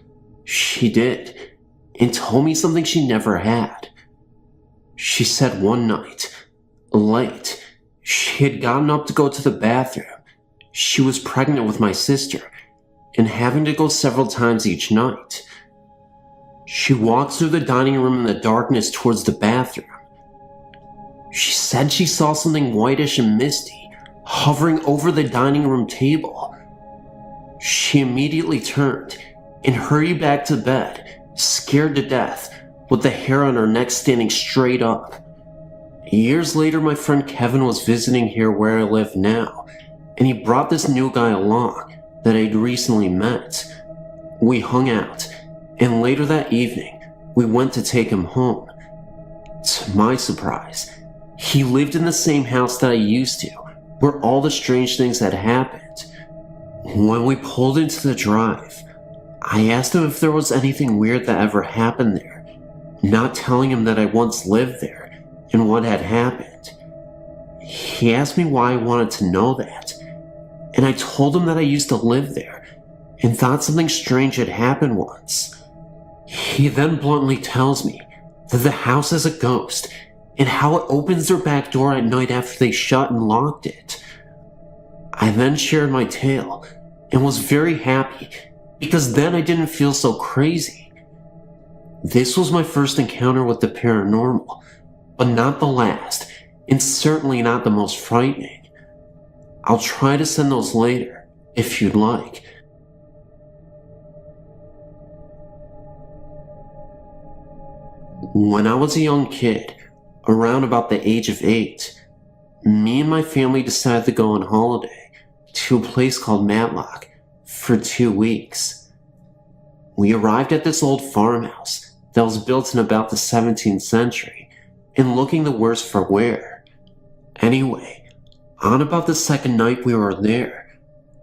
She did, and told me something she never had. She said one night, late, she had gotten up to go to the bathroom. She was pregnant with my sister, and having to go several times each night. She walked through the dining room in the darkness towards the bathroom. She said she saw something whitish and misty hovering over the dining room table. She immediately turned and hurried back to bed, scared to death, with the hair on her neck standing straight up. Years later, my friend Kevin was visiting here where I live now, and he brought this new guy along that I'd recently met. We hung out, and later that evening, we went to take him home. To my surprise, he lived in the same house that I used to, where all the strange things had happened. When we pulled into the drive, I asked him if there was anything weird that ever happened there, not telling him that I once lived there and what had happened. He asked me why I wanted to know that, and I told him that I used to live there and thought something strange had happened once. He then bluntly tells me that the house has a ghost and how it opens their back door at night after they shut and locked it. I then shared my tale and was very happy because then I didn't feel so crazy. This was my first encounter with the paranormal, but not the last, and certainly not the most frightening. I'll try to send those later, if you'd like. When I was a young kid, around about the age of 8, me and my family decided to go on holiday to a place called Matlock for 2 weeks. We arrived at this old farmhouse that was built in about the 17th century and looking the worse for wear. Anyway, on about the second night we were there,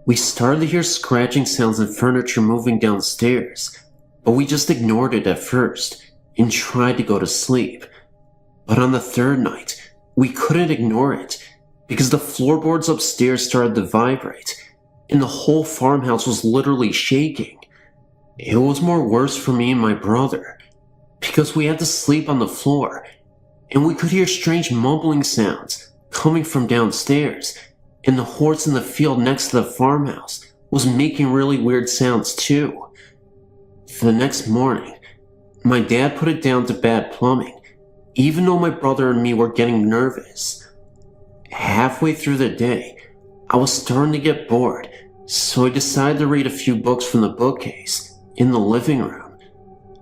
we started to hear scratching sounds and furniture moving downstairs, but we just ignored it at first and tried to go to sleep. But on the third night, we couldn't ignore it because the floorboards upstairs started to vibrate and the whole farmhouse was literally shaking. It was more worse for me and my brother because we had to sleep on the floor and we could hear strange mumbling sounds coming from downstairs, and the horse in the field next to the farmhouse was making really weird sounds too. The next morning, My dad put it down to bad plumbing, even though my brother and me were getting nervous. Halfway through the day, I was starting to get bored, so I decided to read a few books from the bookcase in the living room.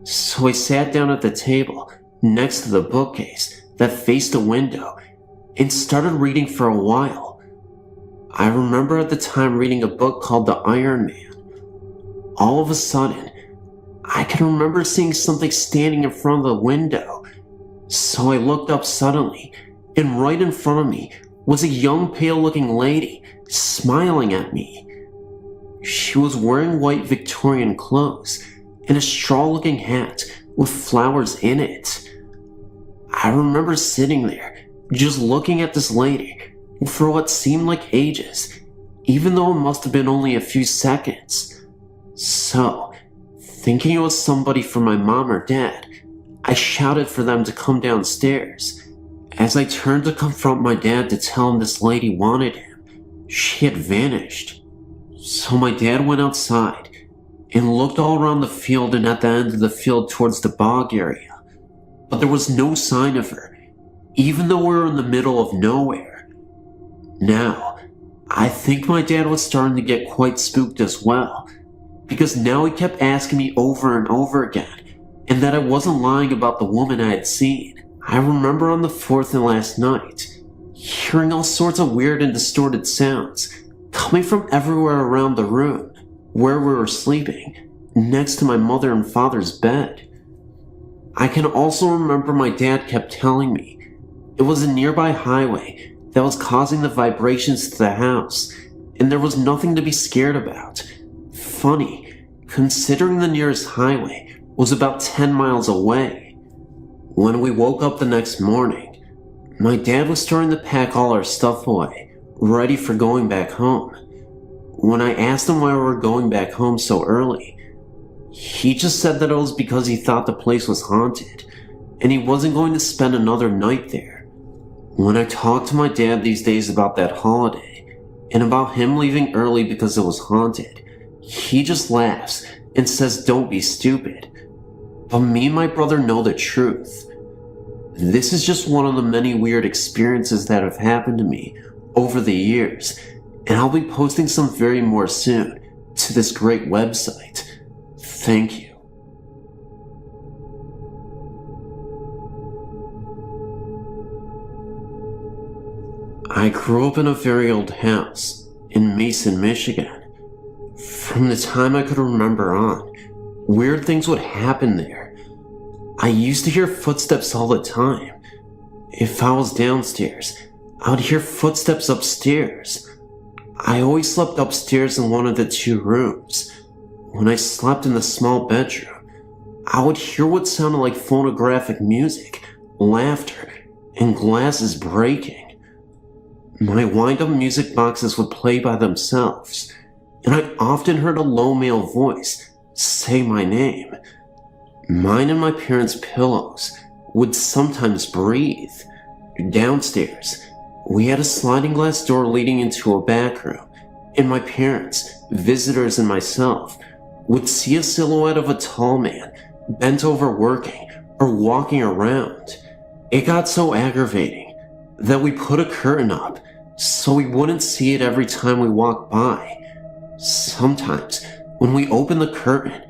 So I sat down at the table next to the bookcase that faced a window and started reading for a while. I remember at the time reading a book called The Iron Man. All of a sudden, I can remember seeing something standing in front of the window. So I looked up suddenly, and right in front of me was a young, pale-looking lady smiling at me. She was wearing white Victorian clothes and a straw-looking hat with flowers in it. I remember sitting there, just looking at this lady for what seemed like ages, even though it must have been only a few seconds. So, thinking it was somebody from my mom or dad, I shouted for them to come downstairs. As I turned to confront my dad to tell him this lady wanted him, she had vanished. So my dad went outside and looked all around the field and at the end of the field towards the bog area, but there was no sign of her, even though we were in the middle of nowhere. Now, I think my dad was starting to get quite spooked as well, because now he kept asking me over and over again, and that I wasn't lying about the woman I had seen. I remember on the fourth and last night, hearing all sorts of weird and distorted sounds coming from everywhere around the room where we were sleeping, next to my mother and father's bed. I can also remember my dad kept telling me it was a nearby highway that was causing the vibrations to the house, and there was nothing to be scared about. Funny, considering the nearest highway was about 10 miles away. When we woke up the next morning, my dad was starting to pack all our stuff away, ready for going back home. When I asked him why we were going back home so early, he just said that it was because he thought the place was haunted, and he wasn't going to spend another night there. When I talk to my dad these days about that holiday, and about him leaving early because it was haunted, he just laughs and says don't be stupid. But me and my brother know the truth. This is just one of the many weird experiences that have happened to me over the years, and I'll be posting some very more soon to this great website. Thank you. I grew up in a very old house in Mason, Michigan. From the time I could remember on, weird things would happen there. I used to hear footsteps all the time. If I was downstairs, I would hear footsteps upstairs. I always slept upstairs in one of the two rooms. When I slept in the small bedroom, I would hear what sounded like phonographic music, laughter, and glasses breaking. My wind-up music boxes would play by themselves, and I often heard a low male voice say my name. Mine and my parents' pillows would sometimes breathe. Downstairs, we had a sliding glass door leading into a back room, and my parents, visitors, and myself would see a silhouette of a tall man bent over working or walking around. It got so aggravating that we put a curtain up so we wouldn't see it every time we walked by. Sometimes, when we opened the curtain,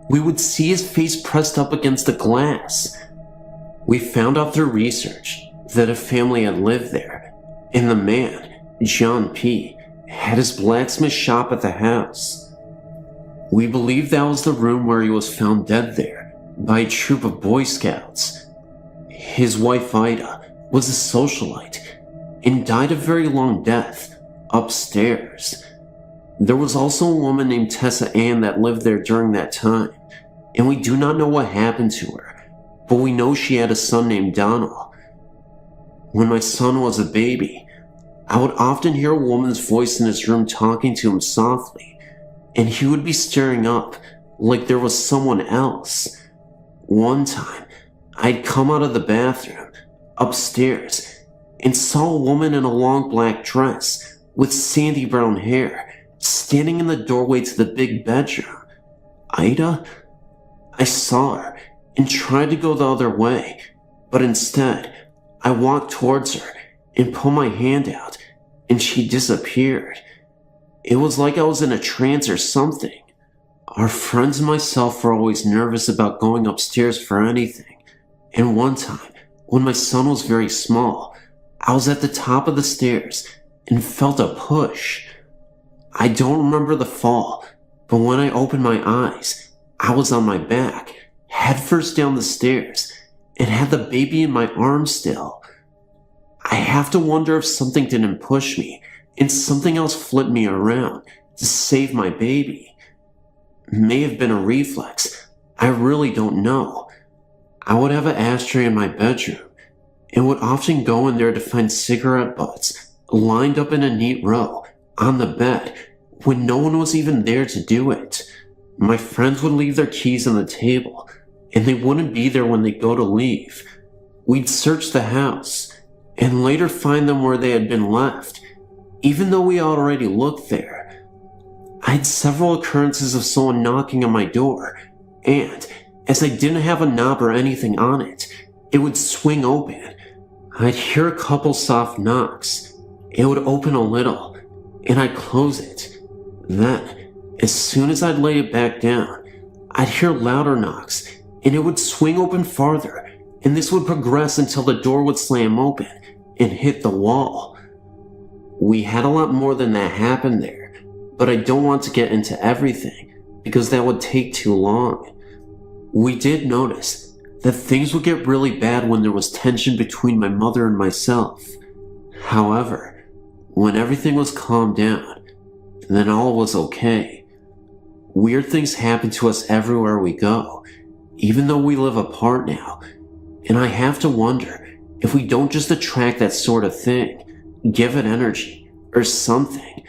we would see his face pressed up against the glass. We found out through research that a family had lived there, and the man, John P., had his blacksmith shop at the house. We believe that was the room where he was found dead there by a troop of Boy Scouts. His wife Ida was a socialite and died a very long death upstairs. There was also a woman named Tessa Ann that lived there during that time, and we do not know what happened to her, but we know she had a son named Donald. When my son was a baby, I would often hear a woman's voice in his room talking to him softly, and he would be staring up like there was someone else. One time, I'd come out of the bathroom, upstairs, and saw a woman in a long black dress with sandy brown hair standing in the doorway to the big bedroom. Ida? I saw her, and tried to go the other way, but instead, I walked towards her and pulled my hand out, and she disappeared. It was like I was in a trance or something. Our friends and myself were always nervous about going upstairs for anything, and one time, when my son was very small, I was at the top of the stairs and felt a push. I don't remember the fall, but when I opened my eyes, I was on my back, headfirst down the stairs, and had the baby in my arms still. I have to wonder if something didn't push me and something else flipped me around to save my baby. May have been a reflex. I really don't know. I would have an ashtray in my bedroom and would often go in there to find cigarette butts lined up in a neat row on the bed when no one was even there to do it. My friends would leave their keys on the table, and they wouldn't be there when they go to leave. We'd search the house, and later find them where they had been left, even though we already looked there. I had several occurrences of someone knocking on my door, and as I didn't have a knob or anything on it, it would swing open. I'd hear a couple soft knocks. It would open a little, and I'd close it. Then, as soon as I'd lay it back down, I'd hear louder knocks, and it would swing open farther, and this would progress until the door would slam open and hit the wall. We had a lot more than that happen there, but I don't want to get into everything because that would take too long. We did notice that things would get really bad when there was tension between my mother and myself. However, when everything was calmed down, then all was okay. Weird things happen to us everywhere we go, even though we live apart now, and I have to wonder if we don't just attract that sort of thing, give it energy, or something.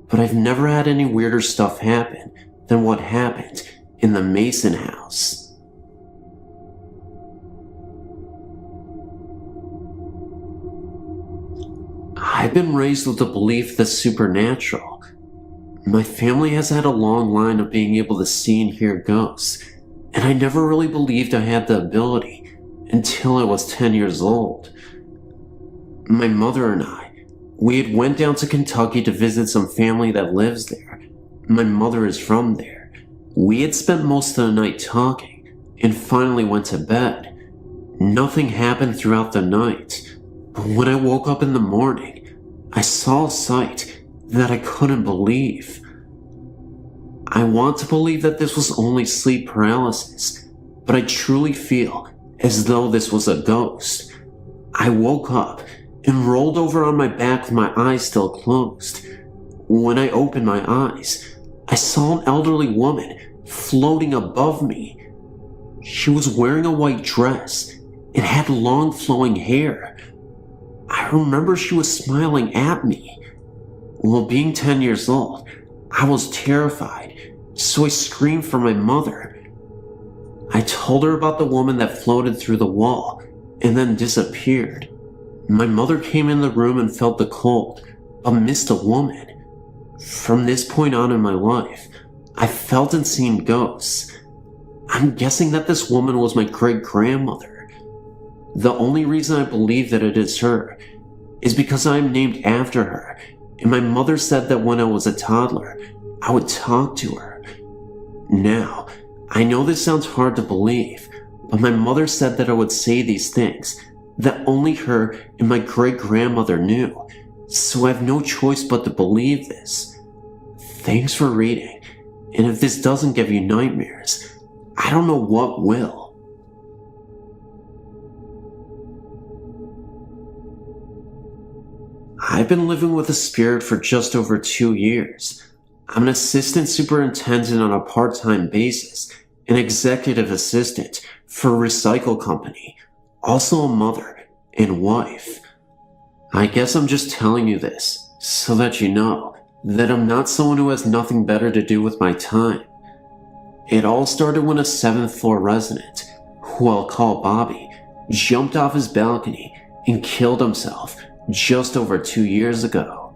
But I've never had any weirder stuff happen than what happened in the Mason house. I've been raised with the belief that's supernatural. My family has had a long line of being able to see and hear ghosts, and I never really believed I had the ability until I was 10 years old. My mother and we had went down to Kentucky to visit some family that lives there. My mother is from there. We had spent most of the night talking and finally went to bed. Nothing happened throughout the night, but when I woke up in the morning, I saw a sight that I couldn't believe. I want to believe that this was only sleep paralysis, but I truly feel as though this was a ghost. I woke up and rolled over on my back with my eyes still closed. When I opened my eyes, I saw an elderly woman floating above me. She was wearing a white dress and had long flowing hair. I remember she was smiling at me. Well, being 10 years old, I was terrified, so I screamed for my mother. I told her about the woman that floated through the wall and then disappeared. My mother came in the room and felt the cold, but missed a woman. From this point on in my life, I felt and seen ghosts. I'm guessing that this woman was my great-grandmother. The only reason I believe that it is her is because I am named after her, and my mother said that when I was a toddler, I would talk to her. Now, I know this sounds hard to believe, but my mother said that I would say these things that only her and my great-grandmother knew, so I have no choice but to believe this. Thanks for reading, and if this doesn't give you nightmares, I don't know what will. I've been living with a spirit for just over 2 years. I'm an assistant superintendent on a part-time basis, an executive assistant for a recycle company, also a mother and wife. I guess I'm just telling you this so that you know that I'm not someone who has nothing better to do with my time. It all started when a 7th floor resident, who I'll call Bobby, jumped off his balcony and killed himself just over 2 years ago.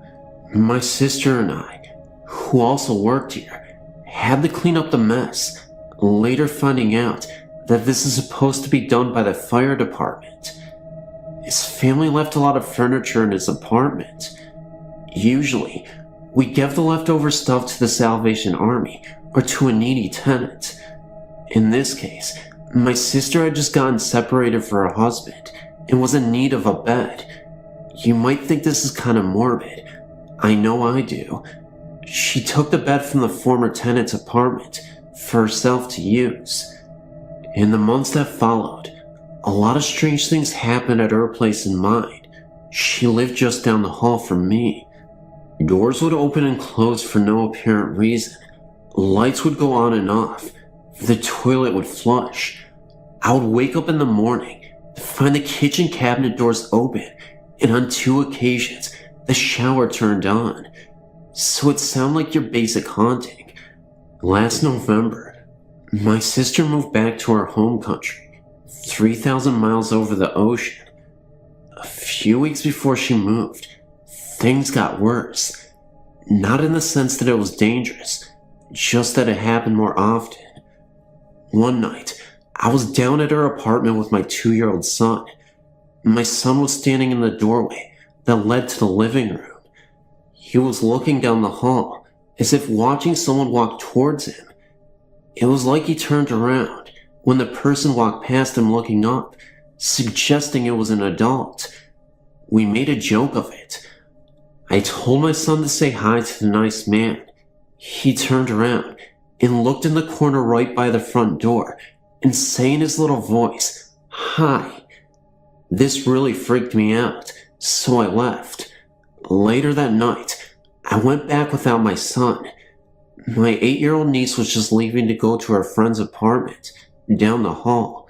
My sister and I, who also worked here, had to clean up the mess, later finding out that this is supposed to be done by the fire department. His family left a lot of furniture in his apartment. Usually, we give the leftover stuff to the Salvation Army or to a needy tenant. In this case, my sister had just gotten separated from her husband and was in need of a bed. You might think this is kind of morbid. I know I do. She took the bed from the former tenant's apartment for herself to use. In the months that followed, a lot of strange things happened at her place and mine. She lived just down the hall from me. Doors would open and close for no apparent reason. Lights would go on and off. The toilet would flush. I would wake up in the morning to find the kitchen cabinet doors open, and on 2 occasions, the shower turned on. So it sounded like your basic haunting. Last November, my sister moved back to her home country, 3,000 miles over the ocean. A few weeks before she moved, things got worse. Not in the sense that it was dangerous, just that it happened more often. One night, I was down at her apartment with my 2-year-old son. My son was standing in the doorway that led to the living room. He was looking down the hall, as if watching someone walk towards him. It was like he turned around when the person walked past him looking up, suggesting it was an adult. We made a joke of it. I told my son to say hi to the nice man. He turned around and looked in the corner right by the front door and saying in his little voice, "Hi." This really freaked me out, so I left. Later that night, I went back without my son. My 8-year-old niece was just leaving to go to her friend's apartment down the hall.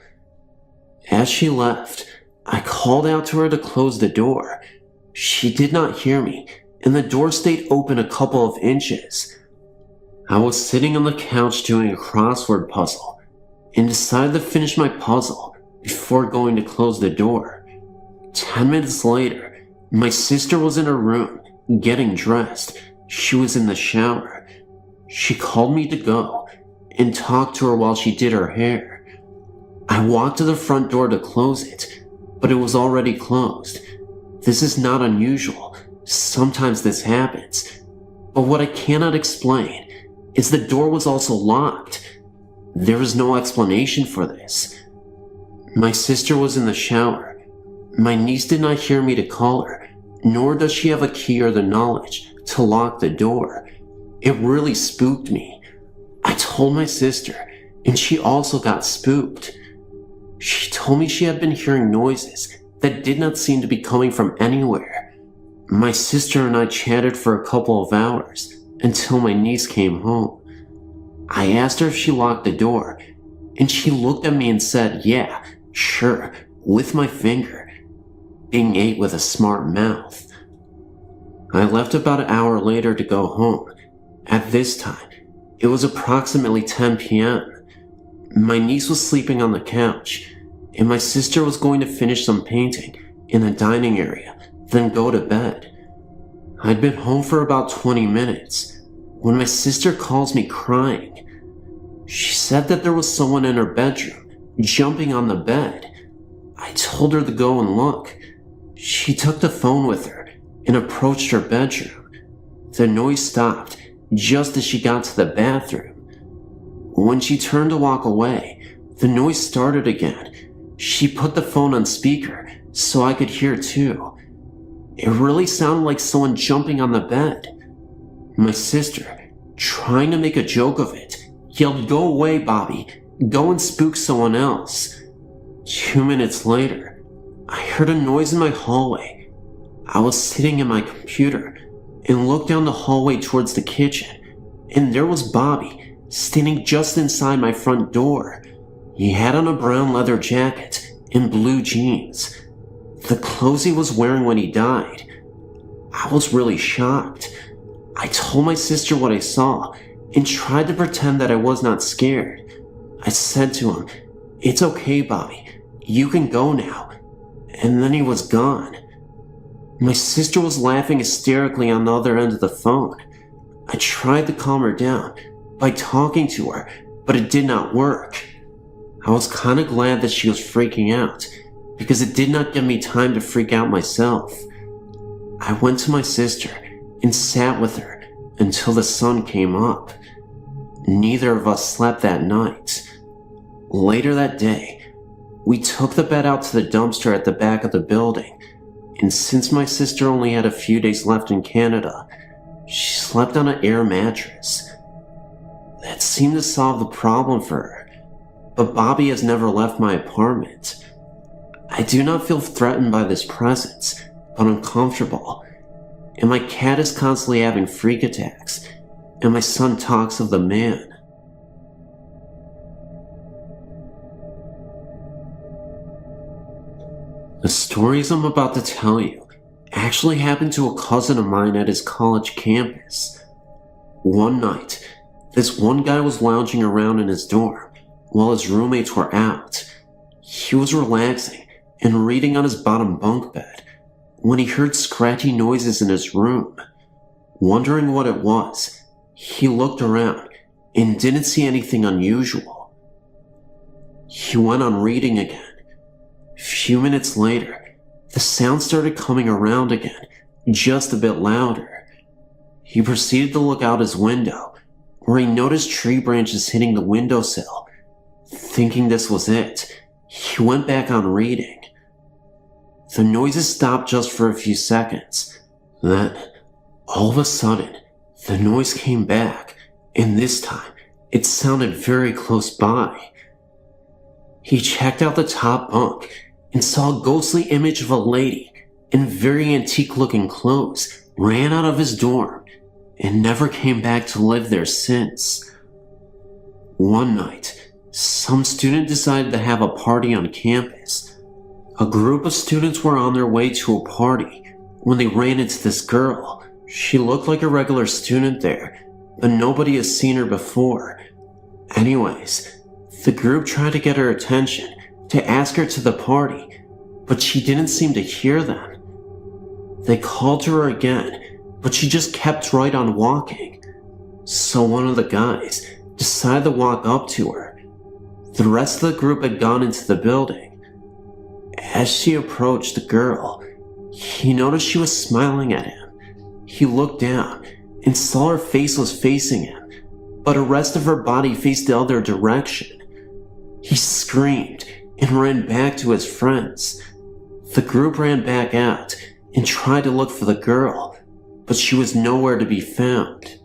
As she left, I called out to her to close the door. She did not hear me, and the door stayed open a couple of inches. I was sitting on the couch doing a crossword puzzle and decided to finish my puzzle before going to close the door. 10 minutes later, my sister was in her room getting dressed. She was in the shower. She called me to go and talk to her while she did her hair. I walked to the front door to close it, but it was already closed. This is not unusual. Sometimes this happens. But what I cannot explain is the door was also locked. There is no explanation for this. My sister was in the shower. My niece did not hear me to call her, nor does she have a key or the knowledge to lock the door. It really spooked me. I told my sister, and she also got spooked. She told me she had been hearing noises that did not seem to be coming from anywhere. My sister and I chatted for a couple of hours until my niece came home. I asked her if she locked the door, and she looked at me and said, "Yeah, sure," with my finger, being 8 with a smart mouth. I left about an hour later to go home. At this time, it was approximately 10 p.m. My niece was sleeping on the couch, and my sister was going to finish some painting in the dining area, then go to bed. I'd been home for about 20 minutes when my sister calls me crying. She said that there was someone in her bedroom jumping on the bed. I told her to go and look. She took the phone with her and approached her bedroom. The noise stopped just as she got to the bathroom. When she turned to walk away, the noise started again. She put the phone on speaker so I could hear too. It really sounded like someone jumping on the bed. My sister, trying to make a joke of it, yelled, "Go away, Bobby. Go and spook someone else." 2 minutes later, I heard a noise in my hallway. I was sitting in my computer and looked down the hallway towards the kitchen, and there was Bobby standing just inside my front door. He had on a brown leather jacket and blue jeans, the clothes he was wearing when he died. I was really shocked. I told my sister what I saw and tried to pretend that I was not scared. I said to him, "It's okay, Bobby. You can go now." And then he was gone. My sister was laughing hysterically on the other end of the phone. I tried to calm her down by talking to her, but it did not work. I was kinda glad that she was freaking out, because it did not give me time to freak out myself. I went to my sister and sat with her until the sun came up. Neither of us slept that night. Later that day, we took the bed out to the dumpster at the back of the building, and since my sister only had a few days left in Canada, she slept on an air mattress. That seemed to solve the problem for her, but Bobby has never left my apartment. I do not feel threatened by this presence, but uncomfortable, and my cat is constantly having freak attacks, and my son talks of the man. The stories I'm about to tell you actually happened to a cousin of mine at his college campus. One night, this one guy was lounging around in his dorm while his roommates were out. He was relaxing and reading on his bottom bunk bed when he heard scratchy noises in his room. Wondering what it was, he looked around and didn't see anything unusual. He went on reading again. A few minutes later, the sound started coming around again, just a bit louder. He proceeded to look out his window, where he noticed tree branches hitting the windowsill. Thinking this was it, he went back on reading. The noises stopped just for a few seconds. Then, all of a sudden, the noise came back, and this time, it sounded very close by. He checked out the top bunk and saw a ghostly image of a lady in very antique-looking clothes ran out of his dorm and never came back to live there since. One night, some student decided to have a party on campus. A group of students were on their way to a party when they ran into this girl. She looked like a regular student there, but nobody has seen her before. Anyways, the group tried to get her attention to ask her to the party, but she didn't seem to hear them. They called to her again, but she just kept right on walking. So one of the guys decided to walk up to her. The rest of the group had gone into the building. As she approached the girl, he noticed she was smiling at him. He looked down and saw her face was facing him, but the rest of her body faced the other direction. He screamed and ran back to his friends. The group ran back out and tried to look for the girl, but she was nowhere to be found.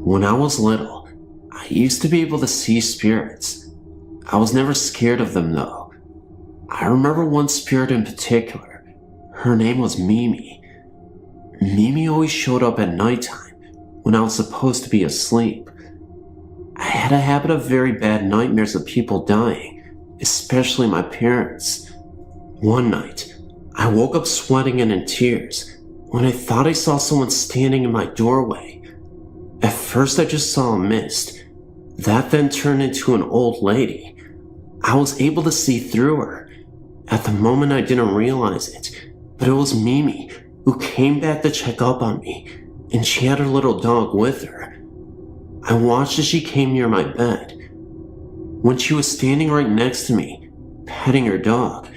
When I was little, I used to be able to see spirits. I was never scared of them though. I remember one spirit in particular. Her name was Mimi. Mimi always showed up at nighttime when I was supposed to be asleep. I had a habit of very bad nightmares of people dying, especially my parents. One night, I woke up sweating and in tears when I thought I saw someone standing in my doorway. At first I just saw a mist. That then turned into an old lady. I was able to see through her. At the moment I didn't realize it, but it was Mimi who came back to check up on me, and she had her little dog with her. I watched as she came near my bed. When she was standing right next to me, petting her dog,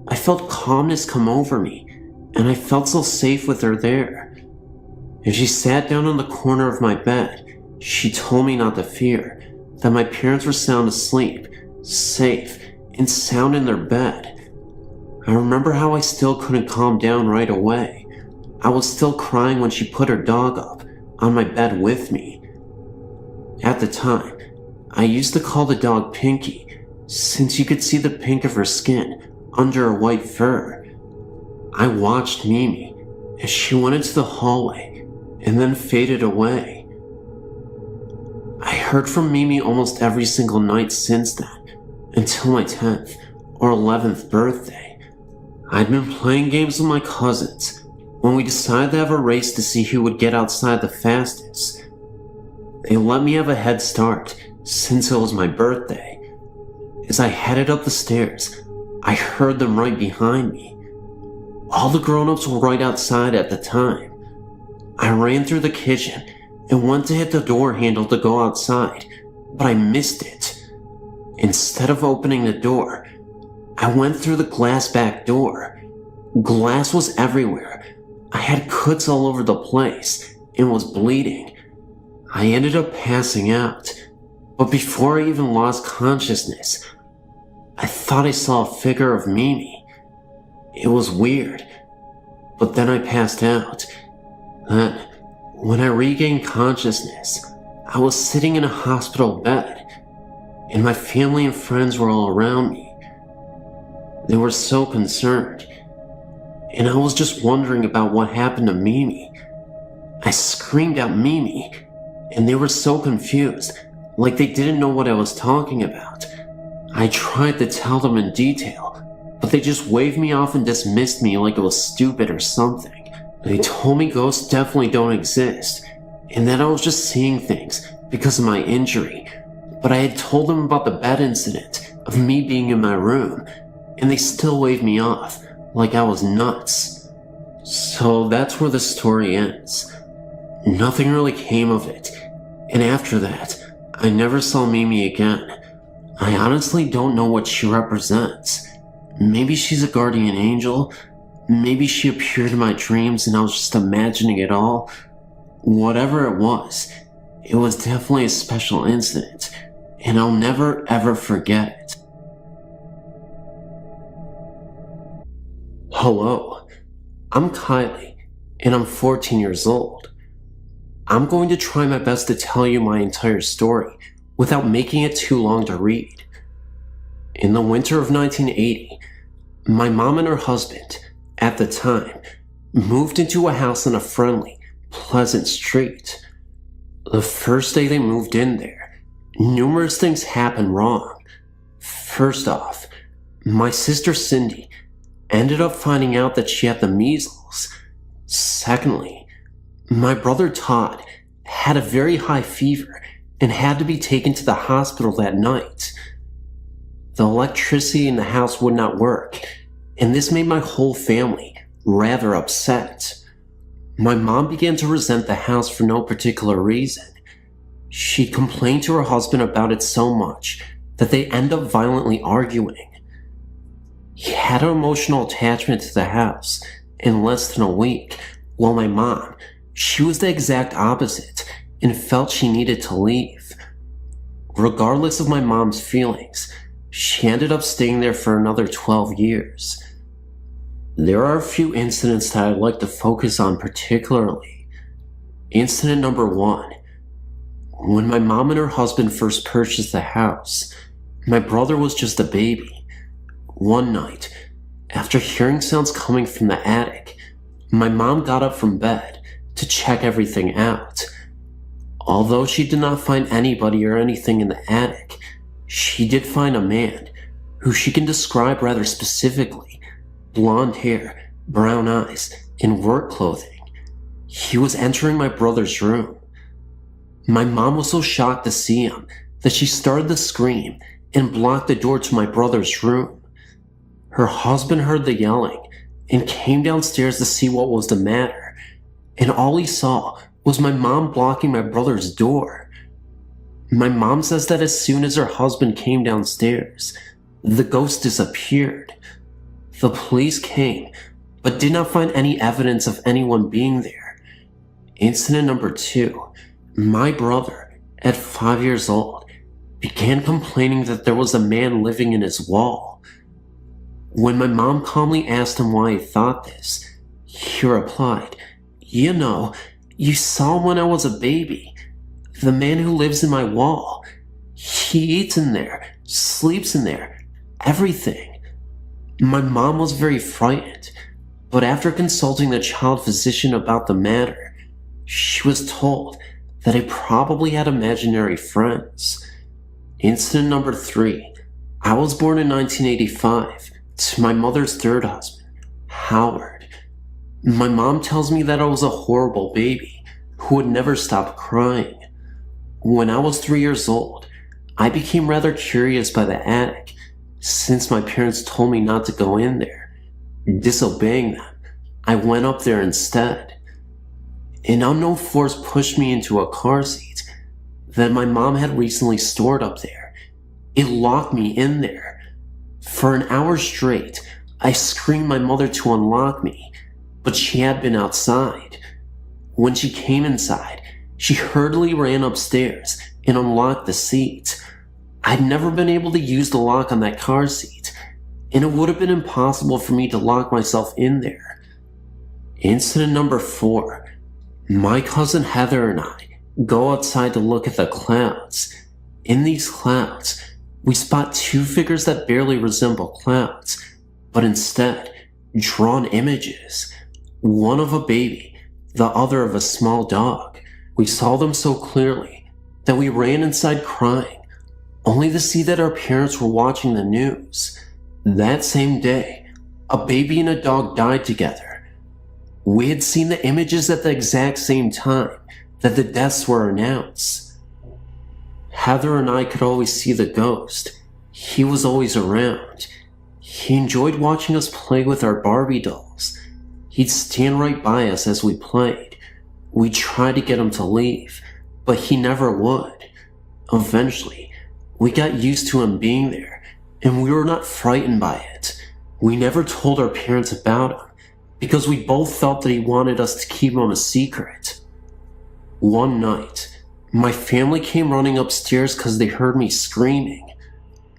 I felt calmness come over me, and I felt so safe with her there. As she sat down on the corner of my bed, she told me not to fear, that my parents were sound asleep, safe, and sound in their bed. I remember how I still couldn't calm down right away. I was still crying when she put her dog up on my bed with me. At the time, I used to call the dog Pinky, since you could see the pink of her skin under her white fur. I watched Mimi as she went into the hallway and then faded away. I heard from Mimi almost every single night since then, until my 10th or 11th birthday. I'd been playing games with my cousins when we decided to have a race to see who would get outside the fastest. They let me have a head start since it was my birthday. As I headed up the stairs, I heard them right behind me. All the grown-ups were right outside at the time. I ran through the kitchen and went to hit the door handle to go outside, but I missed it. Instead of opening the door, I went through the glass back door. Glass was everywhere. I had cuts all over the place and was bleeding. I ended up passing out, but before I even lost consciousness, I thought I saw a figure of Mimi. It was weird, but then I passed out. Then, when I regained consciousness, I was sitting in a hospital bed, and my family and friends were all around me. They were so concerned, and I was just wondering about what happened to Mimi. I screamed out Mimi, and they were so confused, like they didn't know what I was talking about. I tried to tell them in detail, but they just waved me off and dismissed me like it was stupid or something. They told me ghosts definitely don't exist, and that I was just seeing things because of my injury, but I had told them about the bed incident of me being in my room, and they still waved me off like I was nuts. So that's where the story ends. Nothing really came of it, and after that, I never saw Mimi again. I honestly don't know what she represents. Maybe she's a guardian angel. Maybe she appeared in my dreams and I was just imagining it all. Whatever it was definitely a special incident, and I'll never ever forget it. Hello, I'm Kylie, and I'm 14 years old. I'm going to try my best to tell you my entire story without making it too long to read. In the winter of 1980, my mom and her husband, at the time, moved into a house on a friendly, pleasant street. The first day they moved in there, numerous things happened wrong. First off, my sister Cindy ended up finding out that she had the measles. Secondly, my brother Todd had a very high fever and had to be taken to the hospital that night. The electricity in the house would not work, and this made my whole family rather upset. My mom began to resent the house for no particular reason. She complained to her husband about it so much that they end up violently arguing. He had an emotional attachment to the house in less than a week, while my mom, she was the exact opposite and felt she needed to leave. Regardless of my mom's feelings, she ended up staying there for another 12 years. There are a few incidents that I'd like to focus on particularly. Incident number 1. When my mom and her husband first purchased the house, my brother was just a baby. One night, after hearing sounds coming from the attic, my mom got up from bed to check everything out. Although she did not find anybody or anything in the attic, she did find a man who she can describe rather specifically: blonde hair, brown eyes, and work clothing. He was entering my brother's room. My mom was so shocked to see him that she started to scream and blocked the door to my brother's room. Her husband heard the yelling and came downstairs to see what was the matter, and all he saw was my mom blocking my brother's door. My mom says that as soon as her husband came downstairs, the ghost disappeared. The police came, but did not find any evidence of anyone being there. Incident number 2. My brother, at 5 years old, began complaining that there was a man living in his wall. When my mom calmly asked him why he thought this, he replied, "You know, you saw him when I was a baby. The man who lives in my wall. He eats in there, sleeps in there, everything." My mom was very frightened, but after consulting the child physician about the matter, she was told that I probably had imaginary friends. Incident number 3. I was born in 1985 to my mother's third husband, Howard. My mom tells me that I was a horrible baby who would never stop crying. When I was 3 years old, I became rather curious by the attic, since my parents told me not to go in there. Disobeying them, I went up there instead. An unknown force pushed me into a car seat that my mom had recently stored up there. It locked me in there. For an hour straight, I screamed my mother to unlock me, but she had been outside. When she came inside, she hurriedly ran upstairs and unlocked the seat. I'd never been able to use the lock on that car seat, and it would have been impossible for me to lock myself in there. Incident number 4. My cousin Heather and I go outside to look at the clouds. In these clouds, we spot 2 figures that barely resemble clouds, but instead drawn images. One of a baby, the other of a small dog. We saw them so clearly that we ran inside crying, only to see that our parents were watching the news. That same day, a baby and a dog died together. We had seen the images at the exact same time that the deaths were announced. Heather and I could always see the ghost. He was always around. He enjoyed watching us play with our Barbie dolls. He'd stand right by us as we played. We tried to get him to leave, but he never would. Eventually, we got used to him being there, and we were not frightened by it. We never told our parents about him, because we both felt that he wanted us to keep him a secret. One night, my family came running upstairs because they heard me screaming.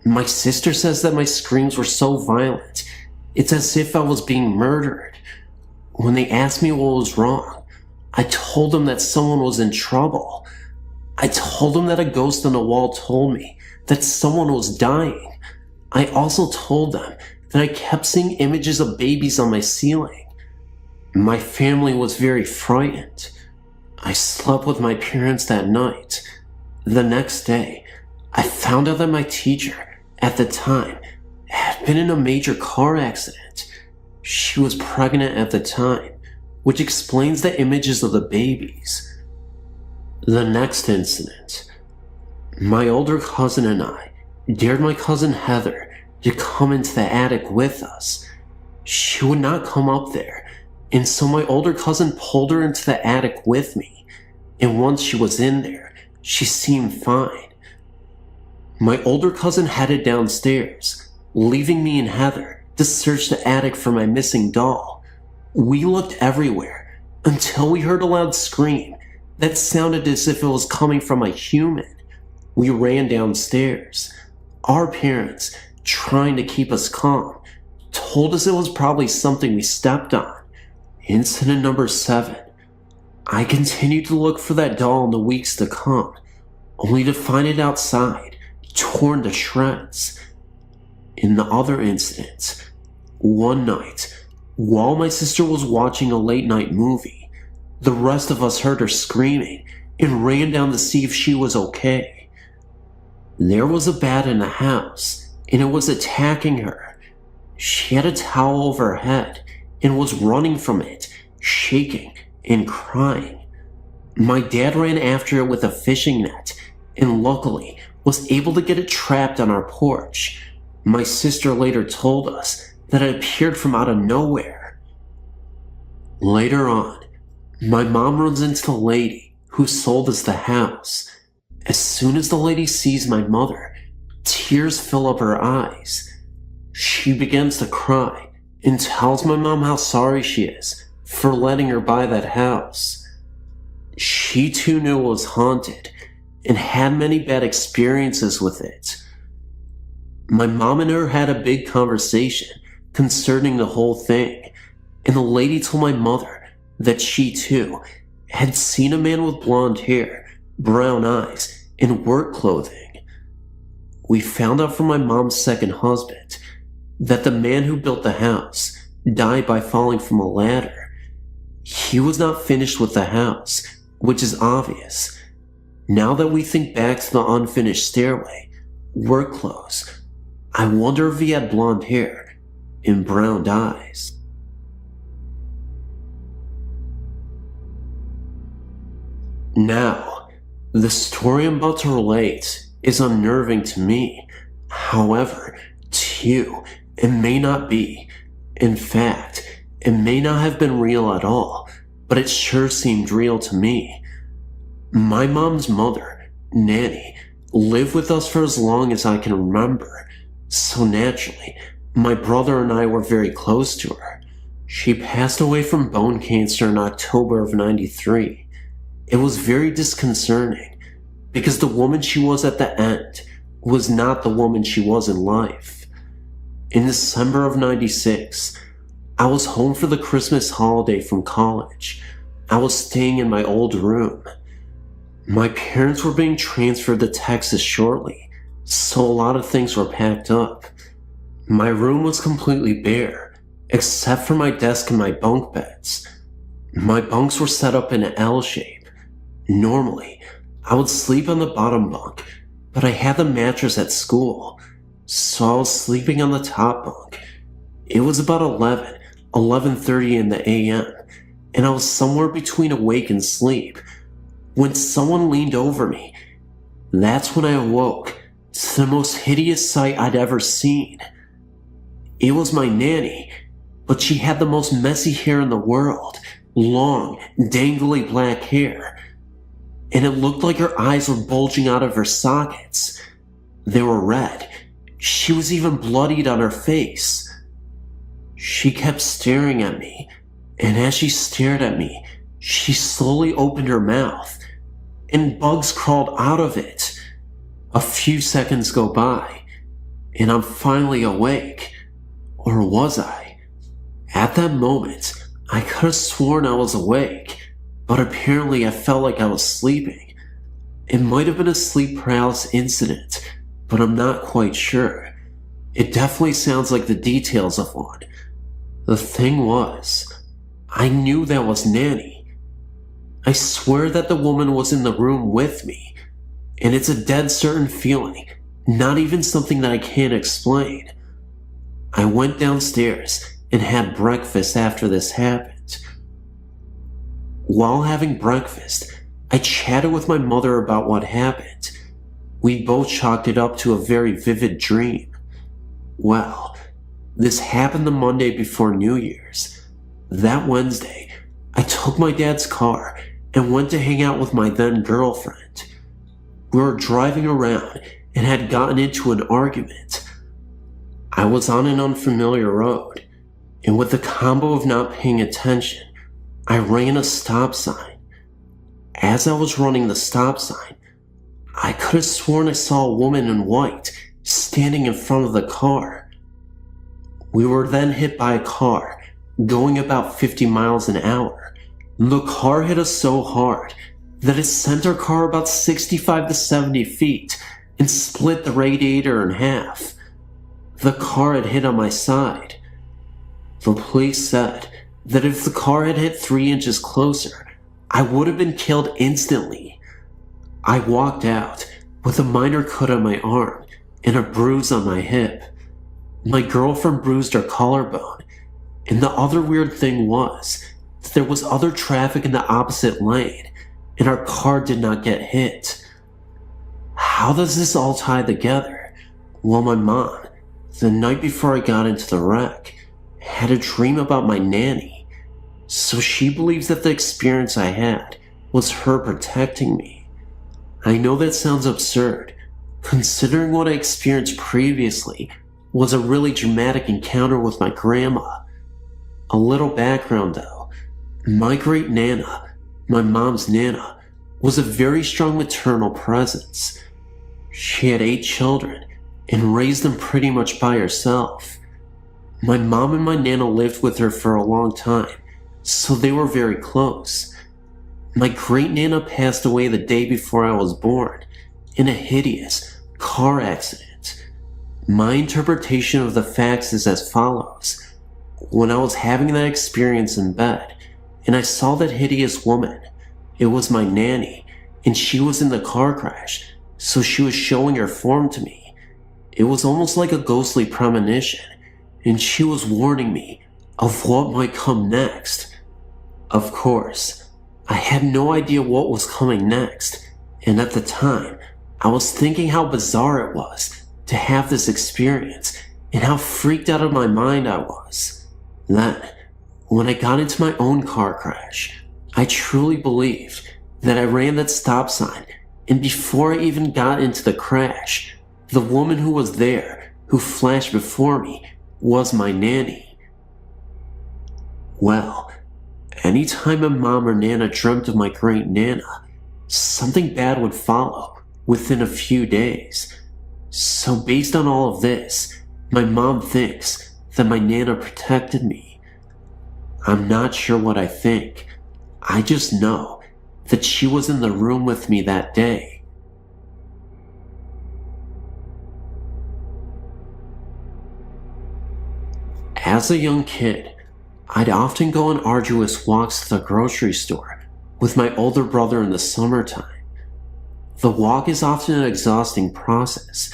My sister says that my screams were so violent, it's as if I was being murdered. When they asked me what was wrong, I told them that someone was in trouble. I told them that a ghost on the wall told me that someone was dying. I also told them that I kept seeing images of babies on my ceiling. My family was very frightened. I slept with my parents that night. The next day, I found out that my teacher, at the time, had been in a major car accident. She was pregnant at the time, which explains the images of the babies. The next incident. My older cousin and I dared my cousin Heather to come into the attic with us. She would not come up there, and so my older cousin pulled her into the attic with me, and once she was in there, she seemed fine. My older cousin headed downstairs, leaving me and Heather to search the attic for my missing doll. We looked everywhere until we heard a loud scream that sounded as if it was coming from a human. We ran downstairs. Our parents, trying to keep us calm, told us it was probably something we stepped on. Incident number 7. I continued to look for that doll in the weeks to come, only to find it outside, torn to shreds. In the other incidents, one night, while my sister was watching a late night movie, the rest of us heard her screaming and ran down to see if she was okay. There was a bat in the house, and it was attacking her. She had a towel over her head and was running from it, shaking and crying. My dad ran after it with a fishing net and luckily was able to get it trapped on our porch. My sister later told us that it appeared from out of nowhere. Later on, my mom runs into the lady who sold us the house. As soon as the lady sees my mother, tears fill up her eyes. She begins to cry and tells my mom how sorry she is for letting her buy that house. She too knew it was haunted and had many bad experiences with it. My mom and her had a big conversation concerning the whole thing, and the lady told my mother that she too had seen a man with blonde hair, brown eyes, and work clothing. We found out from my mom's second husband that the man who built the house died by falling from a ladder. He was not finished with the house, which is obvious. Now that we think back to the unfinished stairway, work clothes, I wonder if he had blonde hair and brown eyes. Now, the story I'm about to relate is unnerving to me. However, to you, it may not be. In fact, it may not have been real at all, but it sure seemed real to me. My mom's mother, Nanny, lived with us for as long as I can remember, so naturally, my brother and I were very close to her. She passed away from bone cancer in October of '93. It was very disconcerting, because the woman she was at the end was not the woman she was in life. In December of '96, I was home for the Christmas holiday from college. I was staying in my old room. My parents were being transferred to Texas shortly, so a lot of things were packed up. My room was completely bare, except for my desk and my bunk beds. My bunks were set up in an L shape. Normally, I would sleep on the bottom bunk, but I had the mattress at school, so I was sleeping on the top bunk. It was about 11:30 in the AM, and I was somewhere between awake and sleep when someone leaned over me. That's when I awoke to the most hideous sight I'd ever seen. It was my nanny, but she had the most messy hair in the world, long, dangly black hair, and it looked like her eyes were bulging out of her sockets. They were red. She was even bloodied on her face. She kept staring at me, and as she stared at me, she slowly opened her mouth, and bugs crawled out of it. A few seconds go by, and I'm finally awake. Or was I? At that moment, I could have sworn I was awake, but apparently I felt like I was sleeping. It might have been a sleep paralysis incident, but I'm not quite sure. It definitely sounds like the details of one. The thing was, I knew that was Nanny. I swear that the woman was in the room with me, and it's a dead certain feeling, not even something that I can't explain. I went downstairs and had breakfast after this happened. While having breakfast, I chatted with my mother about what happened. We both chalked it up to a very vivid dream. Well, this happened the Monday before New Year's. That Wednesday, I took my dad's car and went to hang out with my then girlfriend. We were driving around and had gotten into an argument. I was on an unfamiliar road, and with the combo of not paying attention, I ran a stop sign. As I was running the stop sign, I could have sworn I saw a woman in white standing in front of the car. We were then hit by a car going about 50 miles an hour. The car hit us so hard that it sent our car about 65 to 70 feet and split the radiator in half. The car had hit on my side. The police said that if the car had hit 3 inches closer, I would have been killed instantly. I walked out with a minor cut on my arm and a bruise on my hip. My girlfriend bruised her collarbone, and the other weird thing was that there was other traffic in the opposite lane, and our car did not get hit. How does this all tie together? Well, my mom, the night before I got into the wreck, had a dream about my nanny, so she believes that the experience I had was her protecting me. I know that sounds absurd, considering what I experienced previously was a really dramatic encounter with my grandma. A little background though, my great Nana, my mom's Nana, was a very strong maternal presence. She had 8 children and raised them pretty much by herself. My mom and my Nana lived with her for a long time, so they were very close. My great Nana passed away the day before I was born in a hideous car accident. My interpretation of the facts is as follows. When I was having that experience in bed, and I saw that hideous woman, it was my nanny, and she was in the car crash, so she was showing her form to me. It was almost like a ghostly premonition, and she was warning me of what might come next. Of course, I had no idea what was coming next, and at the time, I was thinking how bizarre it was to have this experience, and how freaked out of my mind I was. Then, when I got into my own car crash, I truly believed that I ran that stop sign, and before I even got into the crash, the woman who was there, who flashed before me, was my nanny. Well, anytime my mom or Nana dreamt of my great Nana, something bad would follow within a few days. So based on all of this, my mom thinks that my Nana protected me. I'm not sure what I think. I just know that she was in the room with me that day. As a young kid, I'd often go on arduous walks to the grocery store with my older brother in the summertime. The walk is often an exhausting process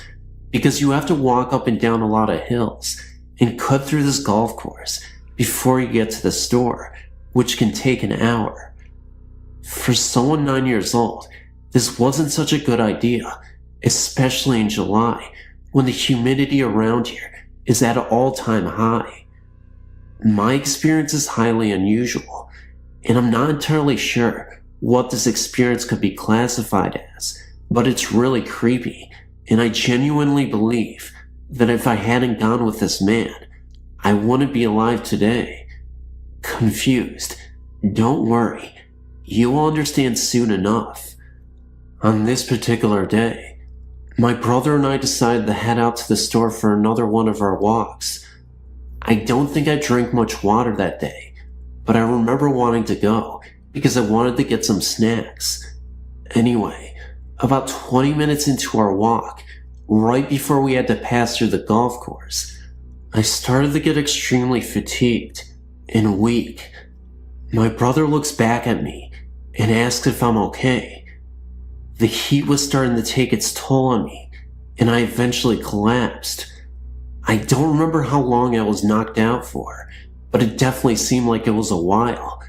because you have to walk up and down a lot of hills and cut through this golf course before you get to the store, which can take an hour. For someone 9 years old, this wasn't such a good idea, especially in July when the humidity around here is at an all-time high. My experience is highly unusual, and I'm not entirely sure what this experience could be classified as, but it's really creepy, and I genuinely believe that if I hadn't gone with this man, I wouldn't be alive today. Confused? Don't worry, you will understand soon enough. On this particular day, my brother and I decided to head out to the store for another one of our walks. I don't think I drank much water that day, but I remember wanting to go because I wanted to get some snacks. Anyway, about 20 minutes into our walk, right before we had to pass through the golf course, I started to get extremely fatigued and weak. My brother looks back at me and asks if I'm okay. The heat was starting to take its toll on me, and I eventually collapsed. I don't remember how long I was knocked out for, but it definitely seemed like it was a while.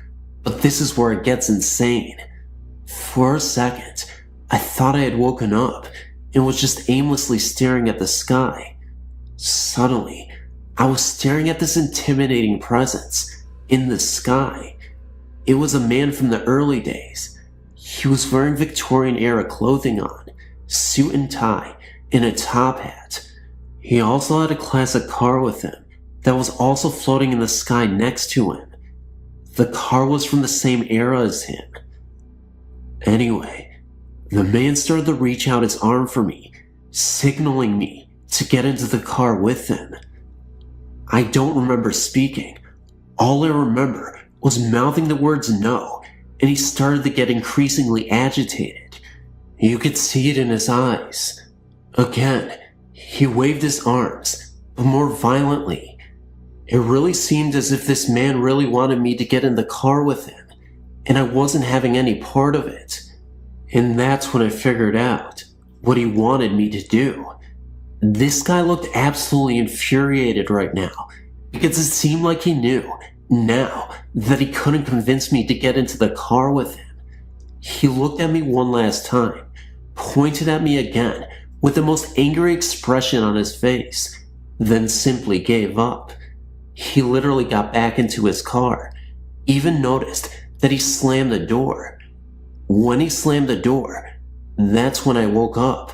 But this is where it gets insane. For a second, I thought I had woken up and was just aimlessly staring at the sky. Suddenly, I was staring at this intimidating presence in the sky. It was a man from the early days. He was wearing Victorian-era clothing on, suit and tie, and a top hat. He also had a classic car with him that was also floating in the sky next to him. The car was from the same era as him. Anyway, the man started to reach out his arm for me, signaling me to get into the car with him. I don't remember speaking. All I remember was mouthing the words no, and he started to get increasingly agitated. You could see it in his eyes. Again, he waved his arms, but more violently. It really seemed as if this man really wanted me to get in the car with him, and I wasn't having any part of it. And that's when I figured out what he wanted me to do. This guy looked absolutely infuriated right now, because it seemed like he knew, now, that he couldn't convince me to get into the car with him. He looked at me one last time, pointed at me again, with the most angry expression on his face, then simply gave up. He literally got back into his car, even noticed that he slammed the door. When he slammed the door, that's when I woke up.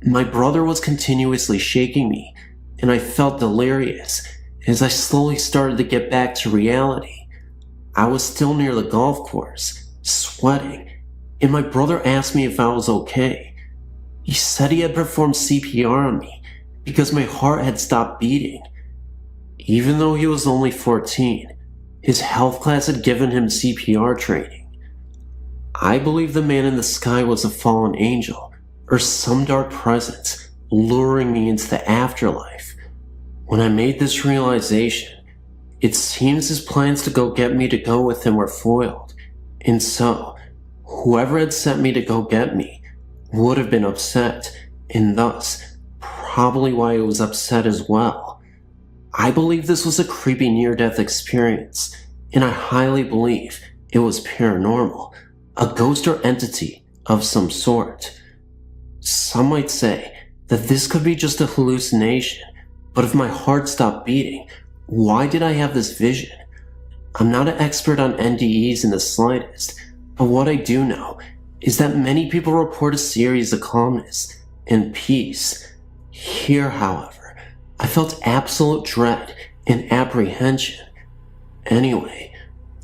My brother was continuously shaking me, and I felt delirious as I slowly started to get back to reality. I was still near the golf course, sweating, and my brother asked me if I was okay. He said he had performed CPR on me because my heart had stopped beating. Even though he was only 14, his health class had given him CPR training. I believe the man in the sky was a fallen angel or some dark presence luring me into the afterlife. When I made this realization, it seems his plans to go get me to go with him were foiled, and so, whoever had sent me to go get me would have been upset, and thus, probably why he was upset as well. I believe this was a creepy near-death experience, and I highly believe it was paranormal, a ghost or entity of some sort. Some might say that this could be just a hallucination, but if my heart stopped beating, why did I have this vision? I'm not an expert on NDEs in the slightest, but what I do know is that many people report a series of calmness and peace. Here, however, I felt absolute dread and apprehension. Anyway,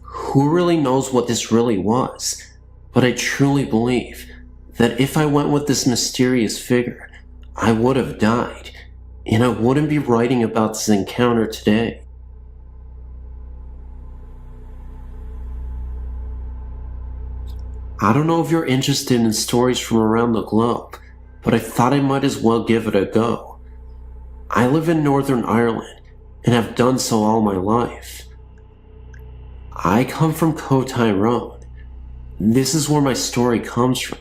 who really knows what this really was? But I truly believe that if I went with this mysterious figure, I would have died, and I wouldn't be writing about this encounter today. I don't know if you're interested in stories from around the globe, but I thought I might as well give it a go. I live in Northern Ireland and have done so all my life. I come from Tyrone. This is where my story comes from.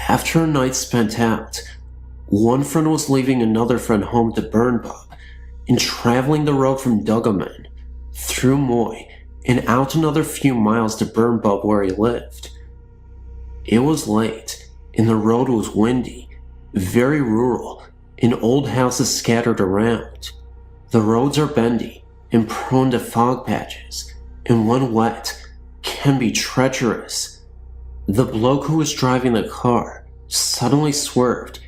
After a night spent out, one friend was leaving another friend home to Burnbub and traveling the road from Dugaman through Moy and out another few miles to Burnbub where he lived. It was late and the road was windy, very rural, and old houses scattered around. The roads are bendy and prone to fog patches, and when wet, can be treacherous. The bloke who was driving the car suddenly swerved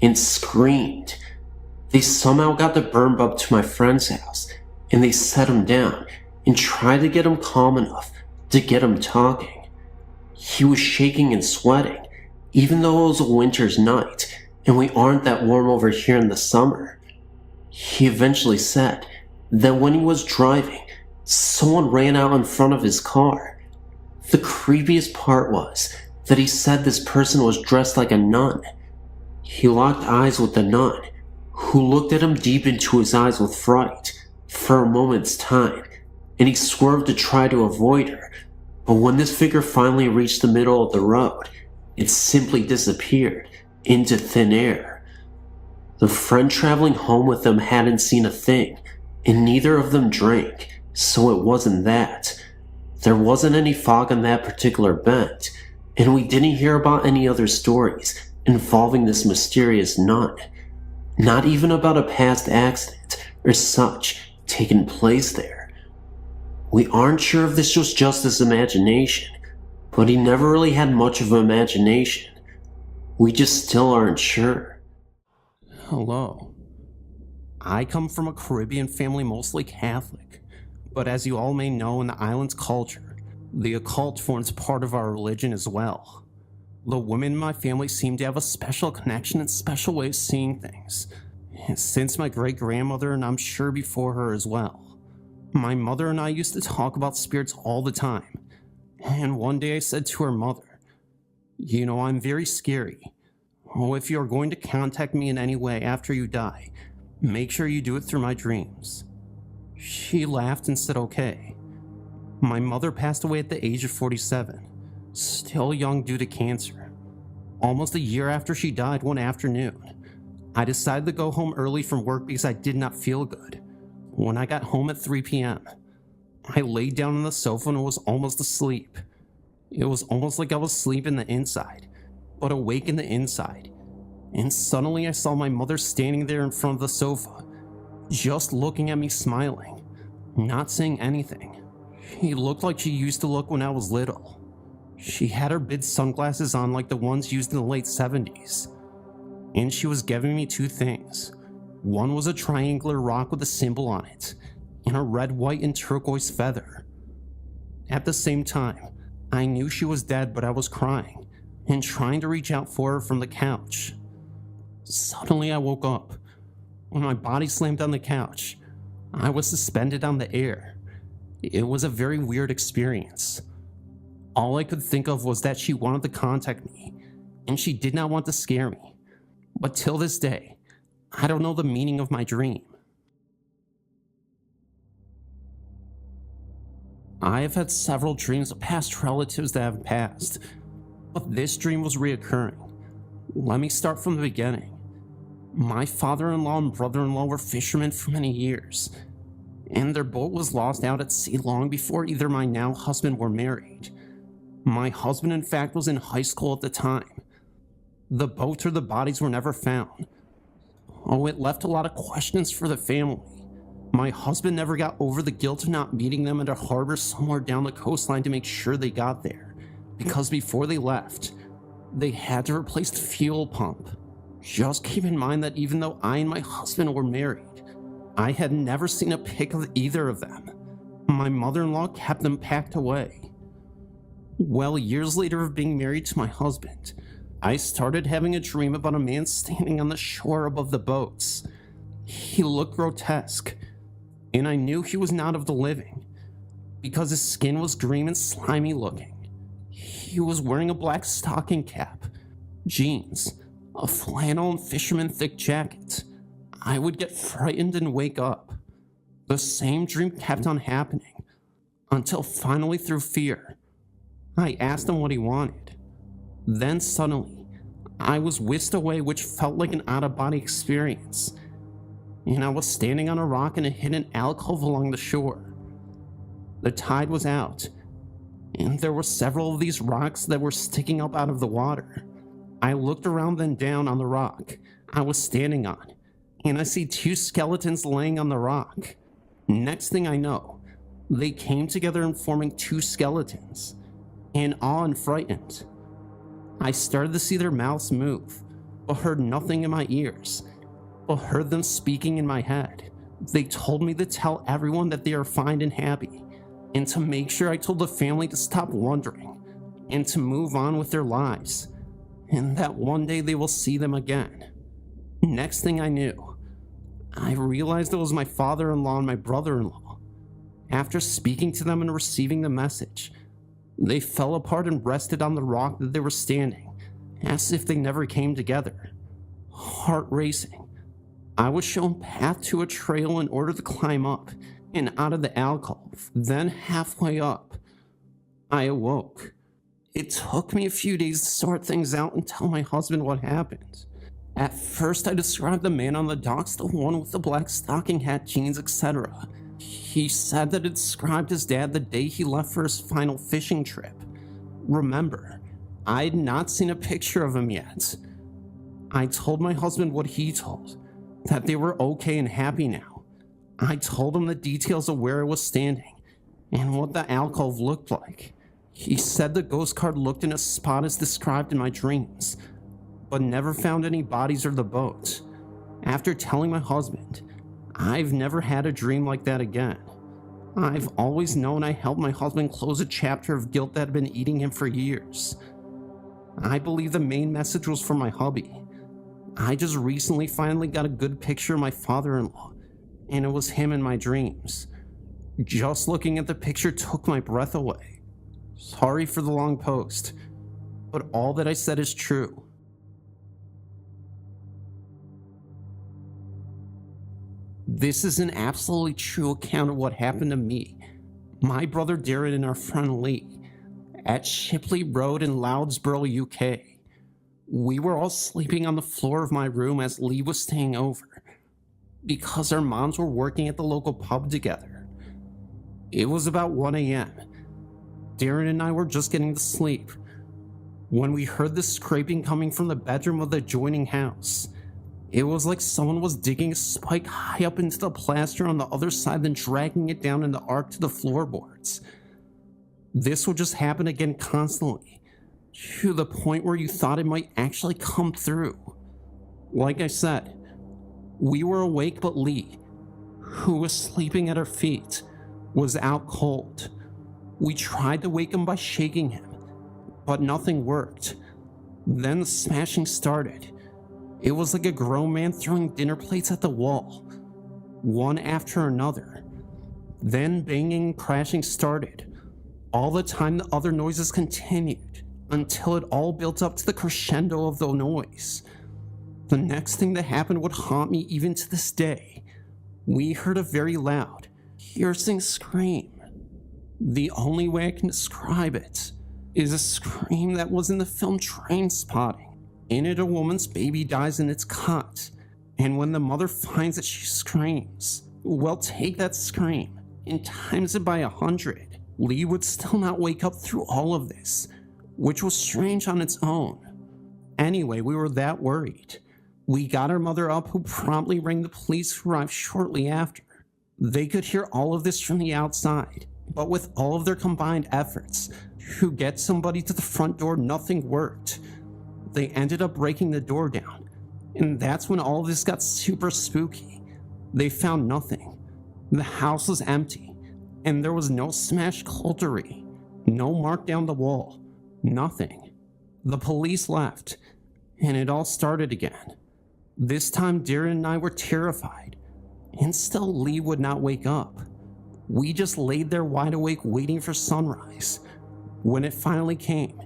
and screamed. They somehow got the Burnbub to my friend's house, and they set him down and tried to get him calm enough to get him talking. He was shaking and sweating, even though it was a winter's night and we aren't that warm over here in the summer. He eventually said that when he was driving, someone ran out in front of his car. The creepiest part was that he said this person was dressed like a nun. He locked eyes with the nun, who looked at him deep into his eyes with fright for a moment's time, and he swerved to try to avoid her, but when this figure finally reached the middle of the road, it simply disappeared into thin air. The friend traveling home with them hadn't seen a thing, and neither of them drank, so it wasn't that. There wasn't any fog on that particular bend, and we didn't hear about any other stories involving this mysterious nun. Not even about a past accident or such taking place there. We aren't sure if this was just his imagination, but he never really had much of an imagination. We just still aren't sure. Hello. I come from a Caribbean family, mostly Catholic, but as you all may know, in the island's culture, the occult forms part of our religion as well. The women in my family seem to have a special connection and special way of seeing things, since my great-grandmother, and I'm sure before her as well. My mother and I used to talk about spirits all the time, and one day I said to her mother, "You know, I'm very scary. Oh, if you're going to contact me in any way after you die, make sure you do it through my dreams." She laughed and said okay. My mother passed away at the age of 47, still young due to cancer. Almost a year after she died, one afternoon, I decided to go home early from work because I did not feel good. When I got home at 3 p.m., I laid down on the sofa and was almost asleep. It was almost like I was sleeping the inside, but awake in the inside. And suddenly I saw my mother standing there in front of the sofa, just looking at me smiling, not saying anything. She looked like she used to look when I was little. She had her big sunglasses on like the ones used in the late 70s. And she was giving me two things. One was a triangular rock with a symbol on it, and a red, white, and turquoise feather. At the same time, I knew she was dead, but I was crying, and trying to reach out for her from the couch. Suddenly I woke up. When my body slammed on the couch, I was suspended on the air. It was a very weird experience. All I could think of was that she wanted to contact me, and she did not want to scare me. But till this day, I don't know the meaning of my dream. I have had several dreams of past relatives that have passed, but this dream was reoccurring. Let me start from the beginning. My father-in-law and brother-in-law were fishermen for many years, and their boat was lost out at sea long before either my now husband were married. My husband, in fact, was in high school at the time. The boat or the bodies were never found. Oh, it left a lot of questions for the family. My husband never got over the guilt of not meeting them at a harbor somewhere down the coastline to make sure they got there, because before they left, they had to replace the fuel pump. Just keep in mind that even though I and my husband were married, I had never seen a pic of either of them. My mother-in-law kept them packed away. Well, years later of being married to my husband, I started having a dream about a man standing on the shore above the boats. He looked grotesque, and I knew he was not of the living, because his skin was green and slimy looking. He was wearing a black stocking cap, jeans, a flannel and fisherman thick jacket. I would get frightened and wake up. The same dream kept on happening, until finally through fear, I asked him what he wanted. Then suddenly, I was whisked away, which felt like an out-of-body experience, and I was standing on a rock in a hidden alcove along the shore. The tide was out, and there were several of these rocks that were sticking up out of the water. I looked around then down on the rock I was standing on, and I see two skeletons laying on the rock. Next thing I know, they came together and forming two skeletons, and awe and frightened. I started to see their mouths move, but heard nothing in my ears, but heard them speaking in my head. They told me to tell everyone that they are fine and happy, and to make sure I told the family to stop wondering, and to move on with their lives, and that one day they will see them again. Next thing I knew, I realized it was my father-in-law and my brother-in-law. After speaking to them and receiving the message, they fell apart and rested on the rock that they were standing, as if they never came together. Heart racing, I was shown path to a trail in order to climb up and out of the alcove. Then halfway up, I awoke. It took me a few days to sort things out and tell my husband what happened. At first, I described the man on the docks, the one with the black stocking hat, jeans, etc. He said that it described his dad the day he left for his final fishing trip. Remember, I'd not seen a picture of him yet. I told my husband what he told, that they were okay and happy now. I told him the details of where I was standing and what the alcove looked like. He said the ghost card looked in a spot as described in my dreams, but never found any bodies or the boat. After telling my husband, I've never had a dream like that again. I've always known I helped my husband close a chapter of guilt that had been eating him for years. I believe the main message was for my hubby. I just recently finally got a good picture of my father-in-law, and it was him in my dreams. Just looking at the picture took my breath away. Sorry for the long post, but all that I said is true. This is an absolutely true account of what happened to me, my brother Darren, and our friend Lee at Shipley Road in Loudsborough, UK. We were all sleeping on the floor of my room as Lee was staying over, because our moms were working at the local pub together. It was about 1 a.m. Darren and I were just getting to sleep when we heard the scraping coming from the bedroom of the adjoining house. It was like someone was digging a spike high up into the plaster on the other side, then dragging it down in the arc to the floorboards. This would just happen again constantly, to the point where you thought it might actually come through. Like I said, we were awake, but Lee, who was sleeping at our feet, was out cold. We tried to wake him by shaking him, but nothing worked. Then the smashing started. It was like a grown man throwing dinner plates at the wall, one after another. Then banging and crashing started. All the time the other noises continued, until it all built up to the crescendo of the noise. The next thing that happened would haunt me even to this day. We heard a very loud, piercing scream. The only way I can describe it is a scream that was in the film Trainspotting. In it, a woman's baby dies and it's cut, and when the mother finds it, she screams. Well, take that scream and times it by 100. Lee would still not wake up through all of this, which was strange on its own. Anyway, we were that worried. We got our mother up, who promptly rang the police, who arrived shortly after. They could hear all of this from the outside, but with all of their combined efforts to get somebody to the front door, nothing worked. They ended up breaking the door down, and that's when all of this got super spooky. They found nothing. The house was empty, and there was no smashed cutlery, no mark down the wall, nothing. The police left, and it all started again. This time Darren and I were terrified, and still Lee would not wake up. We just laid there wide awake waiting for sunrise. When it finally came,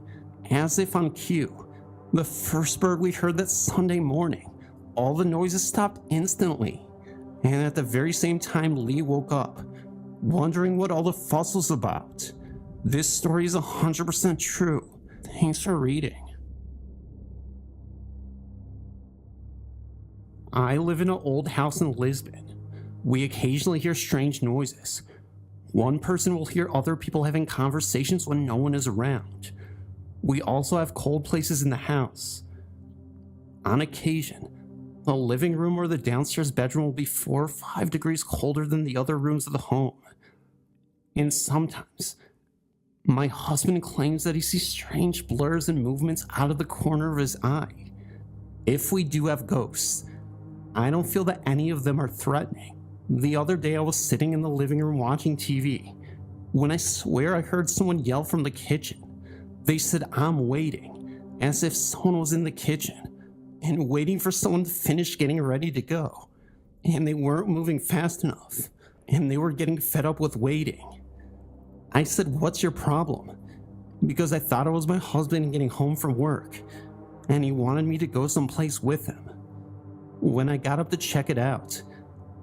as if on cue, the first bird we heard that Sunday morning, all the noises stopped instantly, and at the very same time Lee woke up, wondering what all the fuss was about. This story is 100% true. Thanks for reading. I live in an old house in Lisbon. We occasionally hear strange noises. One person will hear other people having conversations when no one is around. We also have cold places in the house. On occasion, the living room or the downstairs bedroom will be 4 or 5 degrees colder than the other rooms of the home. And sometimes, my husband claims that he sees strange blurs and movements out of the corner of his eye. If we do have ghosts, I don't feel that any of them are threatening. The other day I was sitting in the living room watching TV when I swear I heard someone yell from the kitchen. They said, "I'm waiting," as if someone was in the kitchen and waiting for someone to finish getting ready to go. And they weren't moving fast enough, and they were getting fed up with waiting. I said, "What's your problem?" Because I thought it was my husband getting home from work, and he wanted me to go someplace with him. When I got up to check it out,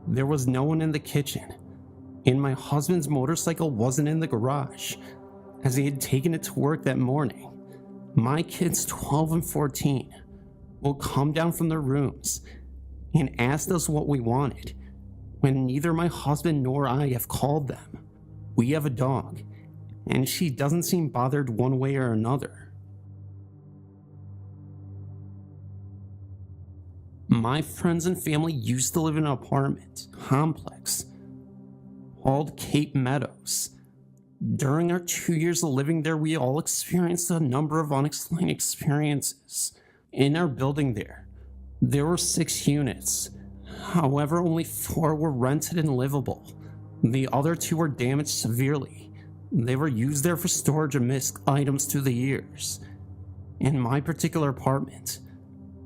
there was no one in the kitchen, and my husband's motorcycle wasn't in the garage, as he had taken it to work that morning. My kids, 12 and 14, will come down from their rooms and asked us what we wanted, when neither my husband nor I have called them. We have a dog, and she doesn't seem bothered one way or another. My friends and family used to live in an apartment complex called Cape Meadows. During our 2 years of living there, we all experienced a number of unexplained experiences. In our building there were 6 units. However, only 4 were rented and livable. The other 2 were damaged severely. They were used there for storage of missed items through the years. In my particular apartment,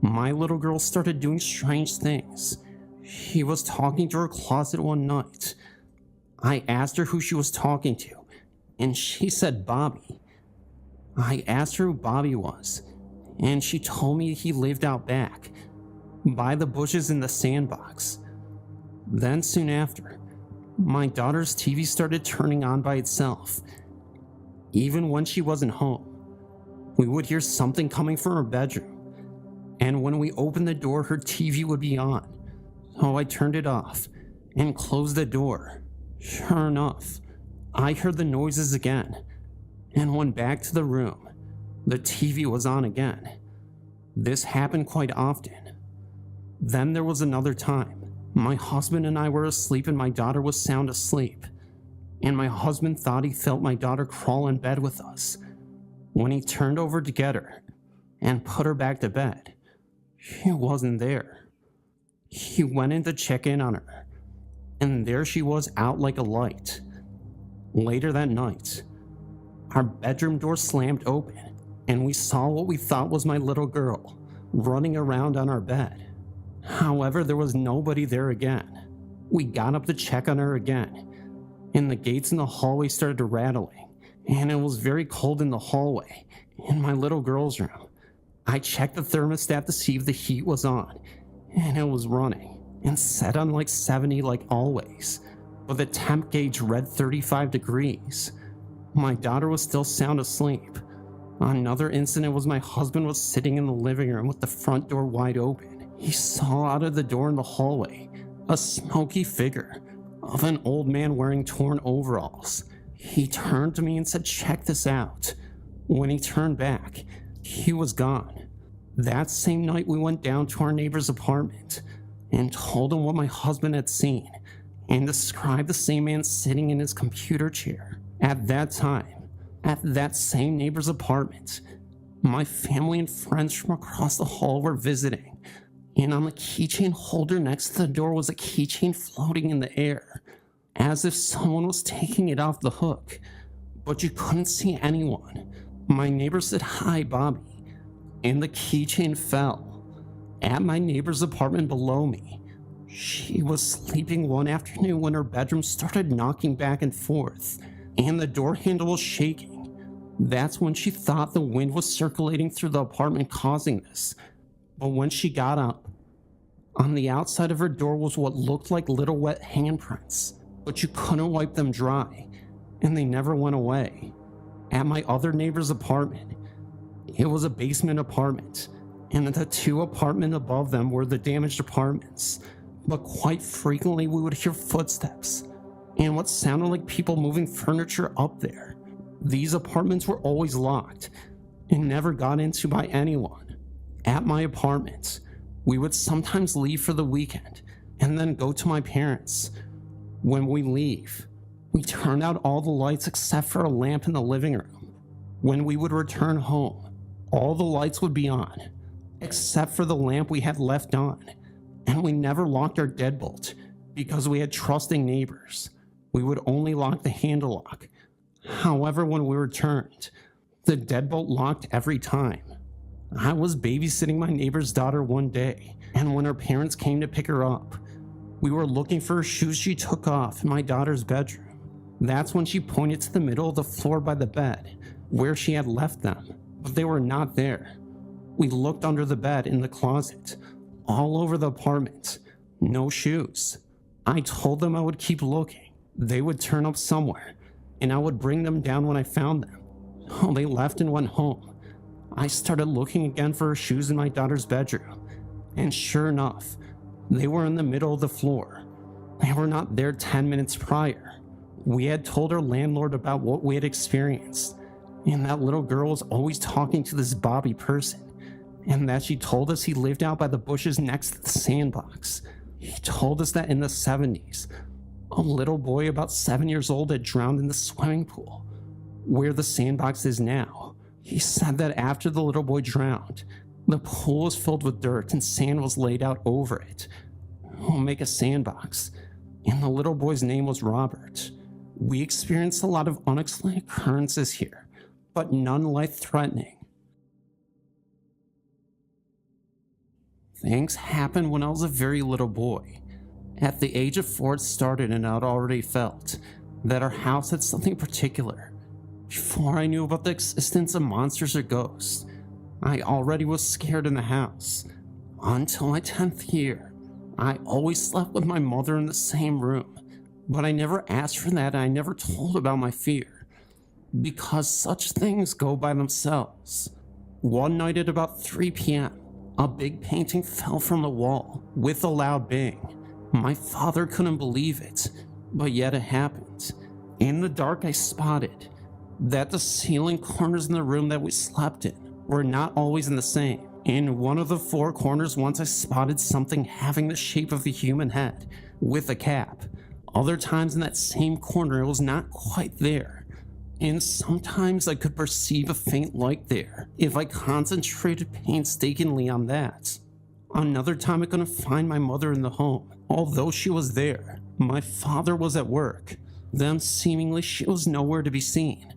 my little girl started doing strange things. She was talking to her closet one night. I asked her who she was talking to, and she said Bobby. I asked her who Bobby was, and she told me he lived out back, by the bushes in the sandbox. Then soon after, my daughter's TV started turning on by itself. Even when she wasn't home, we would hear something coming from her bedroom, and when we opened the door, her TV would be on. So I turned it off and closed the door. Sure enough, I heard the noises again, and went back to the room. The TV was on again. This happened quite often. Then there was another time. My husband and I were asleep and my daughter was sound asleep, and my husband thought he felt my daughter crawl in bed with us. When he turned over to get her and put her back to bed, she wasn't there. He went in to check in on her, and there she was, out like a light. Later that night, our bedroom door slammed open, and we saw what we thought was my little girl running around on our bed. However, there was nobody there again. We got up to check on her again, and the gates in the hallway started rattling, and it was very cold in the hallway in my little girl's room. I checked the thermostat to see if the heat was on, and it was running, and set on like 70 like always, but the temp gauge read 35 degrees. My daughter was still sound asleep. Another incident was my husband was sitting in the living room with the front door wide open. He saw out of the door in the hallway a smoky figure of an old man wearing torn overalls. He turned to me and said, "Check this out." When he turned back, he was gone. That same night, we went down to our neighbor's apartment and told him what my husband had seen, and described the same man sitting in his computer chair at that time, at that same neighbor's apartment. My family and friends from across the hall were visiting, and on the keychain holder next to the door was a keychain floating in the air, as if someone was taking it off the hook, but you couldn't see anyone. My neighbor said, "Hi, Bobby," and the keychain fell at my neighbor's apartment below me. She was sleeping one afternoon when her bedroom started knocking back and forth, and the door handle was shaking. That's when she thought the wind was circulating through the apartment causing this. But when she got up, on the outside of her door was what looked like little wet handprints, but you couldn't wipe them dry, and they never went away. At my other neighbor's apartment, it was a basement apartment, and the two apartments above them were the damaged apartments. But quite frequently we would hear footsteps and what sounded like people moving furniture up there. These apartments were always locked and never got into by anyone. At my apartment, we would sometimes leave for the weekend and then go to my parents'. When we leave, we turn out all the lights except for a lamp in the living room. When we would return home, all the lights would be on, except for the lamp we had left on. And we never locked our deadbolt because we had trusting neighbors. We would only lock the handle lock. However, when we returned, the deadbolt locked every time. I was babysitting my neighbor's daughter one day, and when her parents came to pick her up, we were looking for her shoes she took off in my daughter's bedroom. That's when she pointed to the middle of the floor by the bed, where she had left them, but they were not there. We looked under the bed, in the closet, all over the apartment. No shoes. I told them I would keep looking. They would turn up somewhere, and I would bring them down when I found them. Oh, they left and went home. I started looking again for her shoes in my daughter's bedroom, and sure enough, they were in the middle of the floor. They were not there 10 minutes prior. We had told our landlord about what we had experienced, and that little girl was always talking to this Bobby person, and that she told us he lived out by the bushes next to the sandbox. He told us that in the 70s, a little boy about 7 years old had drowned in the swimming pool, where the sandbox is now. He said that after the little boy drowned, the pool was filled with dirt and sand was laid out over it. We'll make a sandbox, and the little boy's name was Robert. We experienced a lot of unexplained occurrences here, but none life-threatening. Things happened when I was a very little boy. At the age of 4 it started, and I'd already felt that our house had something particular. Before I knew about the existence of monsters or ghosts, I already was scared in the house. Until my 10th year, I always slept with my mother in the same room, but I never asked for that, and I never told about my fear, because such things go by themselves. One night at about 3 p.m., a big painting fell from the wall with a loud bang. My father couldn't believe it, but yet it happened. In the dark, I spotted that the ceiling corners in the room that we slept in were not always in the same. In one of the 4 corners, once I spotted something having the shape of a human head with a cap. Other times in that same corner, it was not quite there. And sometimes I could perceive a faint light there if I concentrated painstakingly on that. Another time I couldn't find my mother in the home, although she was there. My father was at work. Then seemingly she was nowhere to be seen,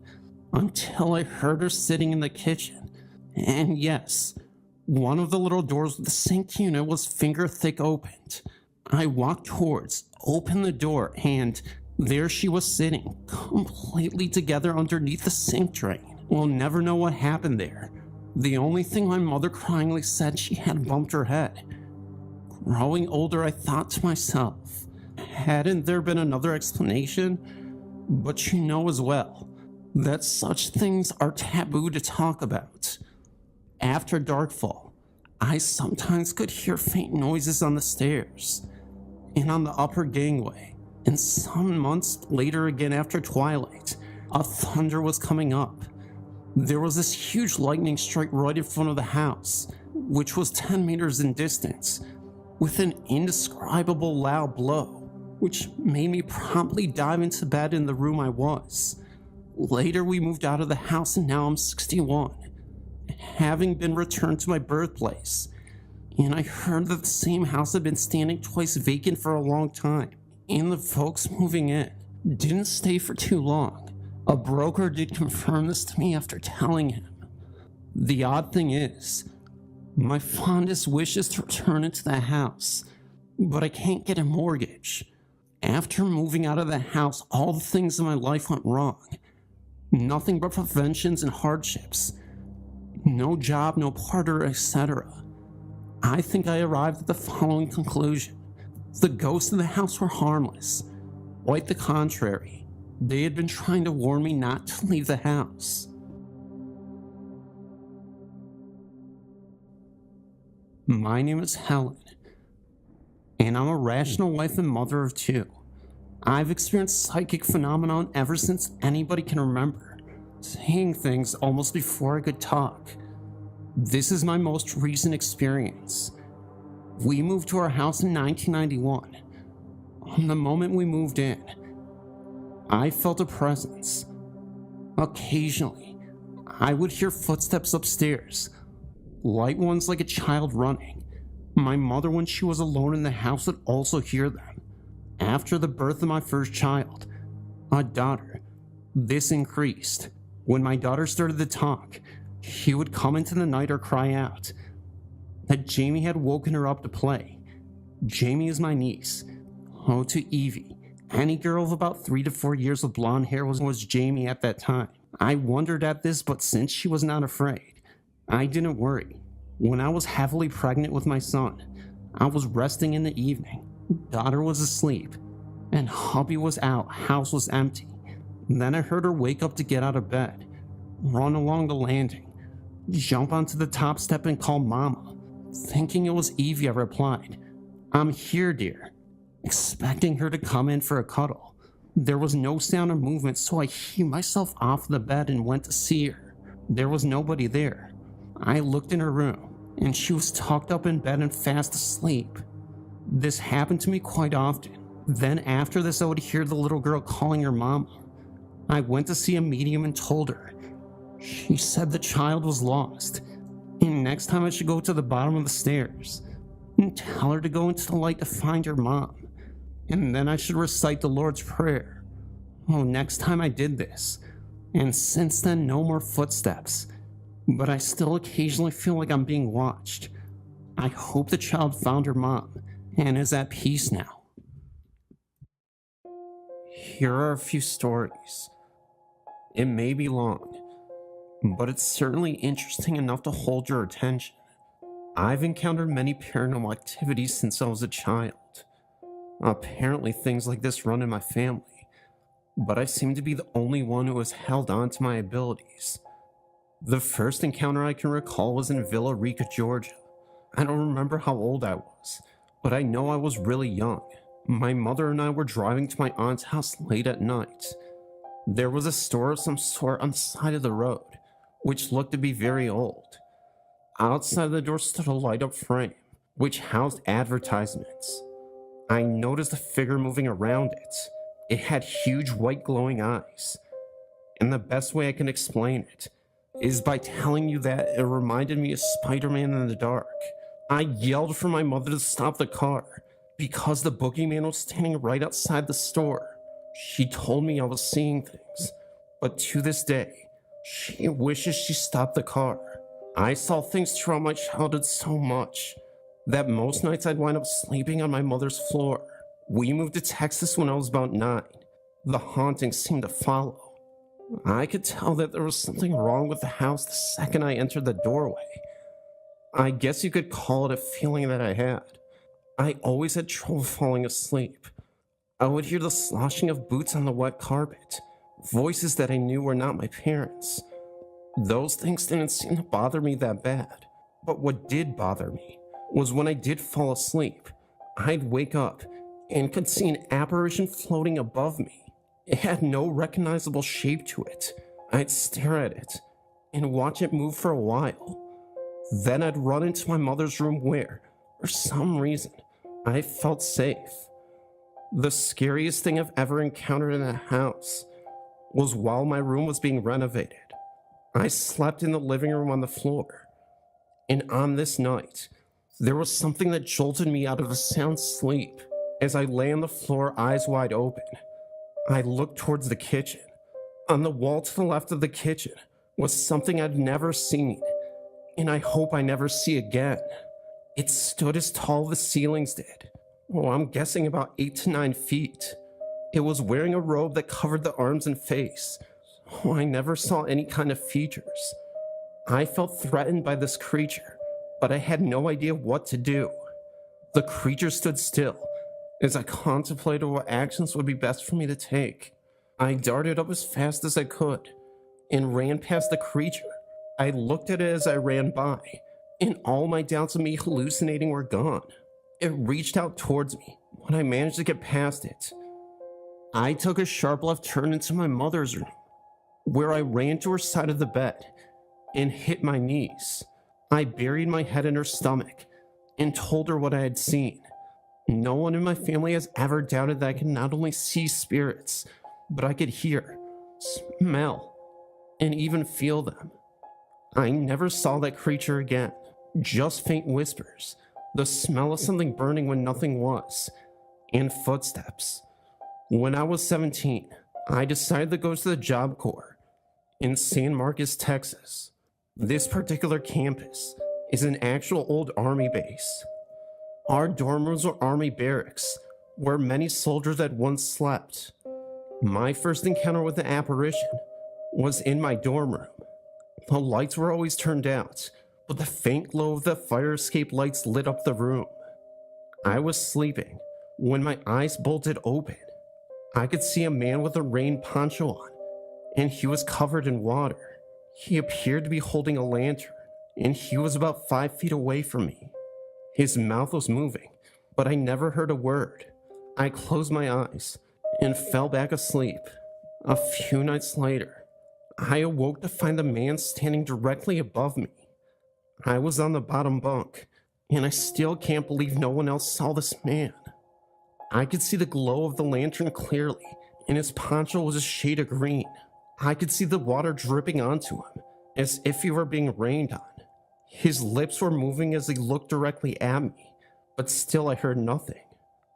until I heard her sitting in the kitchen. And yes, one of the little doors of the sink unit was finger-thick opened. I walked towards, opened the door, and there she was sitting, completely together underneath the sink drain. We'll never know what happened there. The only thing my mother cryingly said, she had bumped her head. Growing older, I thought to myself, hadn't there been another explanation? But you know as well that such things are taboo to talk about. After darkfall, I sometimes could hear faint noises on the stairs and on the upper gangway. And some months later, again after twilight, a thunder was coming up. There was this huge lightning strike right in front of the house, which was 10 meters in distance, with an indescribable loud blow. which made me promptly dive into bed in the room I was. Later, we moved out of the house and now I'm 61, having been returned to my birthplace. And I heard that the same house had been standing twice vacant for a long time, and the folks moving in didn't stay for too long. A broker did confirm this to me after telling him. The odd thing is, my fondest wish is to return into the house, but I can't get a mortgage. After moving out of the house, all the things in my life went wrong. Nothing but preventions and hardships. No job, no partner, etc. I think I arrived at the following conclusion. The ghosts in the house were harmless. Quite the contrary. They had been trying to warn me not to leave the house. My name is Helen, and I'm a rational wife and mother of 2. I've experienced psychic phenomenon ever since anybody can remember, saying things almost before I could talk. This is my most recent experience. We moved to our house in 1991. On the moment we moved in, I felt a presence. Occasionally, I would hear footsteps upstairs, light ones like a child running. My mother, when she was alone in the house, would also hear them. After the birth of my first child, a daughter, this increased. When my daughter started to talk, she would come into the night or cry out that Jamie had woken her up to play. Jamie is my niece. Oh, to Evie. Any girl of about 3 to 4 years with blonde hair was Jamie at that time. I wondered at this, but since she was not afraid, I didn't worry. When I was heavily pregnant with my son, I was resting in the evening. Daughter was asleep, and hubby was out, house was empty. Then I heard her wake up to get out of bed, run along the landing, jump onto the top step and call Mama. Thinking it was Evie, I replied, "I'm here, dear," expecting her to come in for a cuddle. There was no sound or movement, so I heaved myself off the bed and went to see her. There was nobody there. I looked in her room, and she was tucked up in bed and fast asleep. This happened to me quite often. Then after this, I would hear the little girl calling her mama. I went to see a medium and told her. She said the child was lost, and next time I should go to the bottom of the stairs and tell her to go into the light to find her mom, and then I should recite the Lord's Prayer. Oh, next time I did this, and since then no more footsteps, but I still occasionally feel like I'm being watched. I hope the child found her mom and is at peace now. Here are a few stories. It may be long, but it's certainly interesting enough to hold your attention. I've encountered many paranormal activities since I was a child. Apparently things like this run in my family, but I seem to be the only one who has held on to my abilities. The first encounter I can recall was in Villa Rica, Georgia. I don't remember how old I was, but I know I was really young. My mother and I were driving to my aunt's house late at night. There was a store of some sort on the side of the road, which looked to be very old. Outside the door stood a light-up frame, which housed advertisements. I noticed a figure moving around it. It had huge white glowing eyes. And the best way I can explain it is by telling you that it reminded me of Spider-Man in the dark. I yelled for my mother to stop the car because the boogeyman was standing right outside the store. She told me I was seeing things, but to this day, she wishes she stopped the car. I saw things throughout my childhood so much that most nights I'd wind up sleeping on my mother's floor. We moved to Texas when I was about 9. The hauntings seemed to follow. I could tell that there was something wrong with the house the second I entered the doorway. I guess you could call it a feeling that I had. I always had trouble falling asleep. I would hear the sloshing of boots on the wet carpet, voices that I knew were not my parents. Those things didn't seem to bother me that bad, but what did bother me was when I did fall asleep, I'd wake up and could see an apparition floating above me. It had no recognizable shape to it. I'd stare at it and watch it move for a while. Then I'd run into my mother's room where, for some reason, I felt safe. The scariest thing I've ever encountered in a house was while my room was being renovated. I slept in the living room on the floor, and on this night, there was something that jolted me out of a sound sleep. As I lay on the floor, eyes wide open, I looked towards the kitchen. On the wall to the left of the kitchen was something I'd never seen, and I hope I never see again. It stood as tall as the ceilings did. Oh, I'm guessing about 8 to 9 feet. It was wearing a robe that covered the arms and face. Oh, I never saw any kind of features. I felt threatened by this creature, but I had no idea what to do. The creature stood still as I contemplated what actions would be best for me to take. I darted up as fast as I could and ran past the creature. I looked at it as I ran by, and all my doubts of me hallucinating were gone. It reached out towards me when I managed to get past it. I took a sharp left turn into my mother's room, where I ran to her side of the bed and hit my knees. I buried my head in her stomach and told her what I had seen. No one in my family has ever doubted that I can not only see spirits, but I could hear, smell, and even feel them. I never saw that creature again, just faint whispers, the smell of something burning when nothing was, and footsteps. When I was 17, I decided to go to the Job Corps in San Marcos, Texas. This particular campus is an actual old army base. Our dorm rooms were army barracks, where many soldiers had once slept. My first encounter with the apparition was in my dorm room. The lights were always turned out, but the faint glow of the fire escape lights lit up the room. I was sleeping when my eyes bolted open. I could see a man with a rain poncho on, and he was covered in water. He appeared to be holding a lantern, and he was about 5 feet away from me. His mouth was moving, but I never heard a word. I closed my eyes and fell back asleep. A few nights later, I awoke to find the man standing directly above me. I was on the bottom bunk, and I still can't believe no one else saw this man. I could see the glow of the lantern clearly, and his poncho was a shade of green. I could see the water dripping onto him, as if he were being rained on. His lips were moving as he looked directly at me, but still I heard nothing.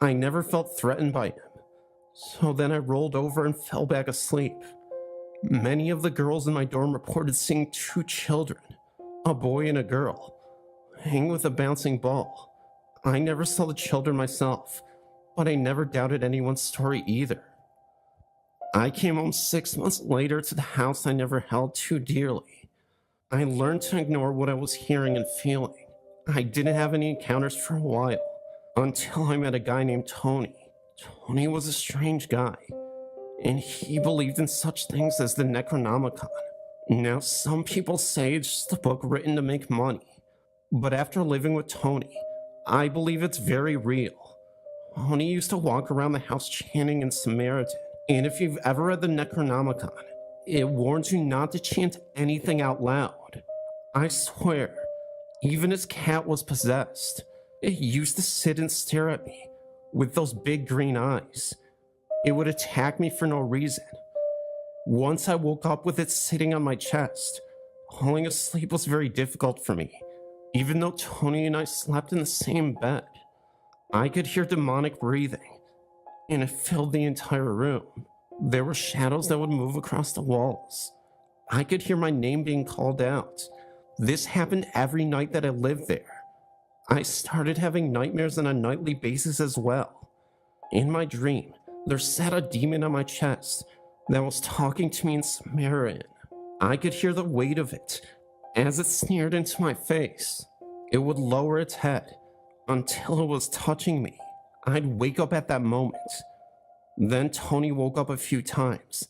I never felt threatened by him. So then I rolled over and fell back asleep. Many of the girls in my dorm reported seeing 2 children, a boy and a girl, hang with a bouncing ball. I never saw the children myself, but I never doubted anyone's story either. I came home 6 months later to the house I never held too dearly. I learned to ignore what I was hearing and feeling. I didn't have any encounters for a while, until I met a guy named Tony. Tony was a strange guy, and he believed in such things as the Necronomicon. Now, some people say it's just a book written to make money, but after living with Tony, I believe it's very real. Tony used to walk around the house chanting in Samaritan, and if you've ever read the Necronomicon, it warns you not to chant anything out loud. I swear, even his cat was possessed. It used to sit and stare at me with those big green eyes. It would attack me for no reason. Once I woke up with it sitting on my chest. Falling asleep was very difficult for me, even though Tony and I slept in the same bed. I could hear demonic breathing, and it filled the entire room. There were shadows that would move across the walls. I could hear my name being called out. This happened every night that I lived there. I started having nightmares on a nightly basis as well. In my dream, there sat a demon on my chest that was talking to me in Samaritan. I could hear the weight of it as it sneered into my face. It would lower its head until it was touching me. I'd wake up at that moment. Then Tony woke up a few times,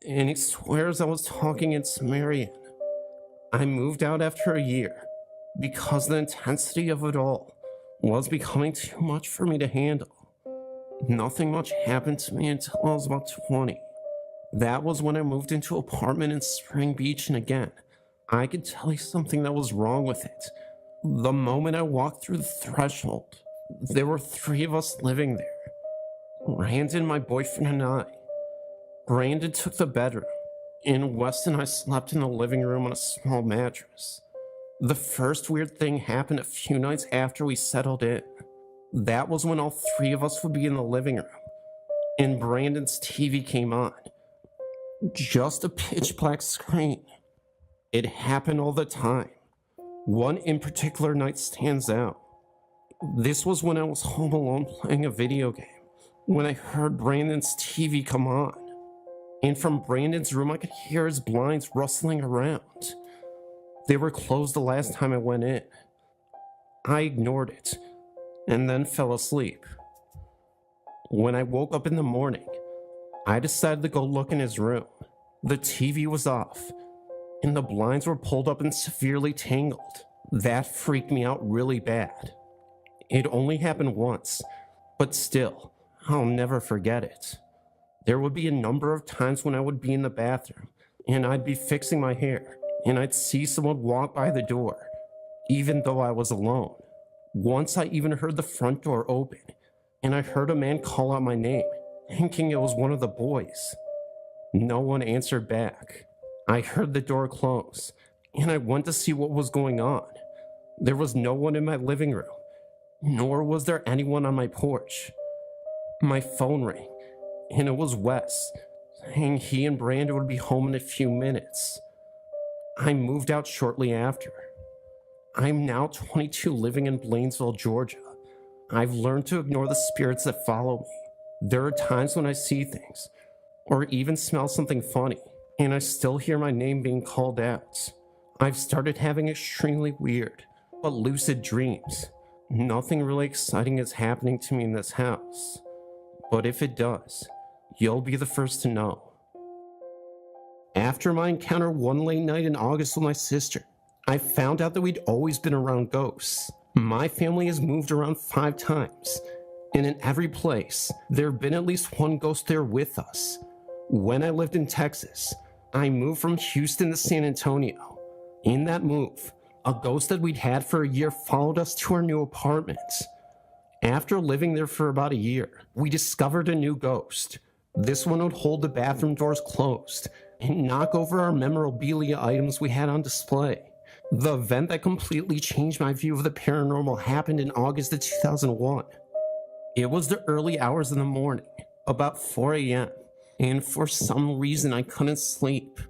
and he swears I was talking in Samaritan. I moved out after a year because the intensity of it all was becoming too much for me to handle. Nothing much happened to me until I was about 20. That was when I moved into an apartment in Spring Beach, and again, I could tell you something that was wrong with it. The moment I walked through the threshold, there were 3 of us living there. Brandon, my boyfriend, and I. Brandon took the bedroom, and Wes and I slept in the living room on a small mattress. The first weird thing happened a few nights after we settled in. That was when all three of us would be in the living room, and Brandon's TV came on. Just a pitch black screen. It happened all the time. One in particular night stands out. This was when I was home alone playing a video game, when I heard Brandon's TV come on. And from Brandon's room I could hear his blinds rustling around. They were closed the last time I went in. I ignored it, and then fell asleep. When I woke up in the morning, I decided to go look in his room. The TV was off, and the blinds were pulled up and severely tangled. That freaked me out really bad. It only happened once, but still, I'll never forget it. There would be a number of times when I would be in the bathroom, and I'd be fixing my hair, and I'd see someone walk by the door, even though I was alone. Once I even heard the front door open, and I heard a man call out my name, thinking it was one of the boys. No one answered back. I heard the door close, and I went to see what was going on. There was no one in my living room, nor was there anyone on my porch. My phone rang, and it was Wes, saying he and Brandon would be home in a few minutes. I moved out shortly after. I'm now 22, living in Blainsville, Georgia. I've learned to ignore the spirits that follow me. There are times when I see things, or even smell something funny, and I still hear my name being called out. I've started having extremely weird, but lucid dreams. Nothing really exciting is happening to me in this house, but if it does, you'll be the first to know. After my encounter one late night in August with my sister, I found out that we'd always been around ghosts. My family has moved around 5 times, and in every place, there have been at least one ghost there with us. When I lived in Texas, I moved from Houston to San Antonio. In that move, a ghost that we'd had for a year followed us to our new apartment. After living there for about a year, we discovered a new ghost. This one would hold the bathroom doors closed and knock over our memorabilia items we had on display. The event that completely changed my view of the paranormal happened in August of 2001. It was the early hours of the morning, about 4 a.m., and for some reason I couldn't sleep.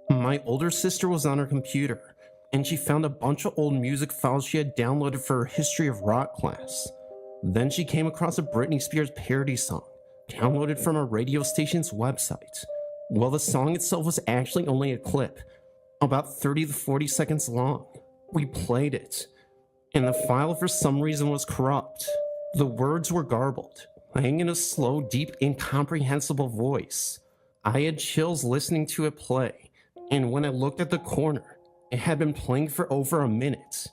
My older sister was on her computer, and she found a bunch of old music files she had downloaded for her history of rock class. Then she came across a Britney Spears parody song, downloaded from a radio station's website. Well, the song itself was actually only a clip, about 30 to 40 seconds long. We played it, and the file for some reason was corrupt. The words were garbled, playing in a slow, deep, incomprehensible voice. I had chills listening to it play, and when I looked at the corner, it had been playing for over a minute.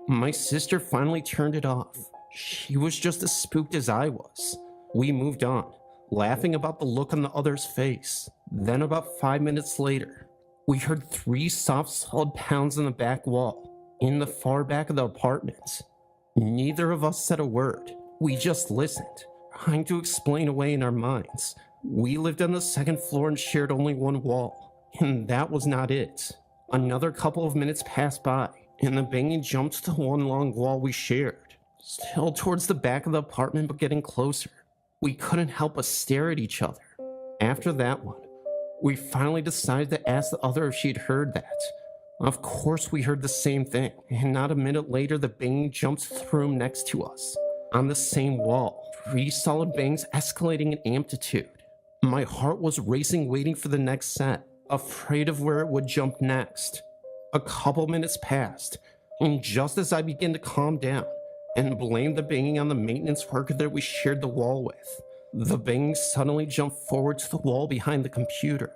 My sister finally turned it off. She was just as spooked as I was. We moved on, laughing about the look on the other's face. Then about 5 minutes later, we heard 3 soft, solid pounds on the back wall, in the far back of the apartment. Neither of us said a word. We just listened, trying to explain away in our minds. We lived on the 2nd floor and shared only one wall, and that was not it. Another couple of minutes passed by, and the banging jumped to the one long wall we shared. Still towards the back of the apartment, but getting closer. We couldn't help but stare at each other. After that one, we finally decided to ask the other if she'd heard that. Of course we heard the same thing, and not a minute later the banging jumped to the room next to us. On the same wall, 3 solid bangs escalating in amplitude. My heart was racing, waiting for the next set, afraid of where it would jump next. A couple minutes passed, and just as I began to calm down and blame the banging on the maintenance worker that we shared the wall with, the banging suddenly jumped forward to the wall behind the computer.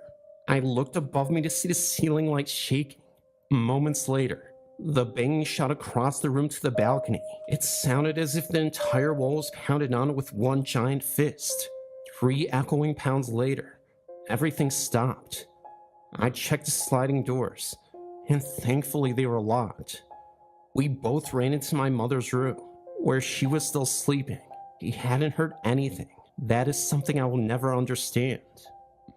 I looked above me to see the ceiling light shaking. Moments later, the banging shot across the room to the balcony. It sounded as if the entire wall was pounded on with one giant fist. 3 echoing pounds later, everything stopped. I checked the sliding doors, and thankfully they were locked. We both ran into my mother's room, where she was still sleeping. She hadn't heard anything, That is something I will never understand.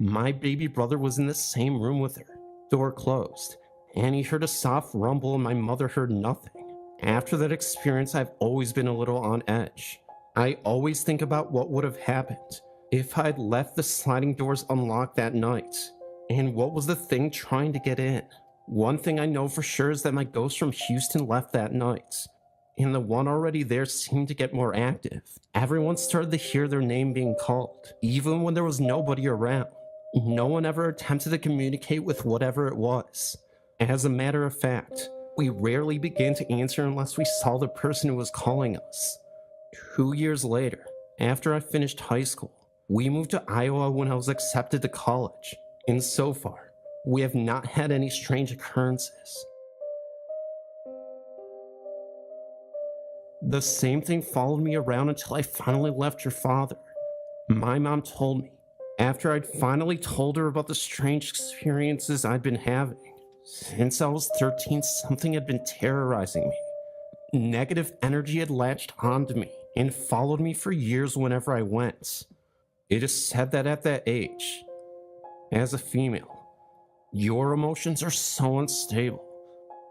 My baby brother was in the same room with her, door closed, and he heard a soft rumble and my mother heard nothing. After that experience, I've always been a little on edge. I always think about what would have happened if I'd left the sliding doors unlocked that night. And what was the thing trying to get in? One thing I know for sure is that my ghost from Houston left that night, and the one already there seemed to get more active. Everyone started to hear their name being called, even when there was nobody around. No one ever attempted to communicate with whatever it was. As a matter of fact, we rarely began to answer unless we saw the person who was calling us. 2 years later, after I finished high school, we moved to Iowa when I was accepted to college, and so far, we have not had any strange occurrences. The same thing followed me around until I finally left your father. My mom told me, after I'd finally told her about the strange experiences I'd been having. Since I was 13, something had been terrorizing me. Negative energy had latched onto me and followed me for years whenever I went. It is said that at that age, as a female, your emotions are so unstable.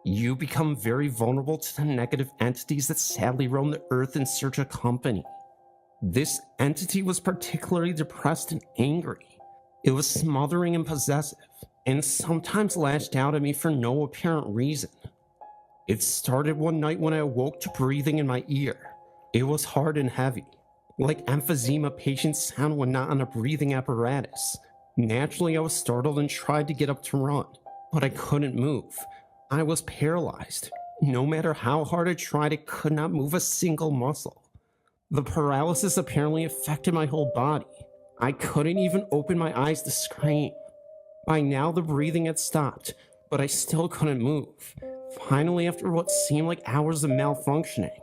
You become very vulnerable to the negative entities that sadly roam the earth in search of company. This entity was particularly depressed and angry. It was smothering and possessive, and sometimes lashed out at me for no apparent reason. It started one night when I awoke to breathing in my ear. It was hard and heavy, like emphysema patients sound when not on a breathing apparatus. Naturally, I was startled and tried to get up to run, but I couldn't move. I was paralyzed. No matter how hard I tried, I could not move a single muscle. The paralysis apparently affected my whole body. I couldn't even open my eyes to scream. By now, the breathing had stopped, but I still couldn't move. Finally, after what seemed like hours of malfunctioning,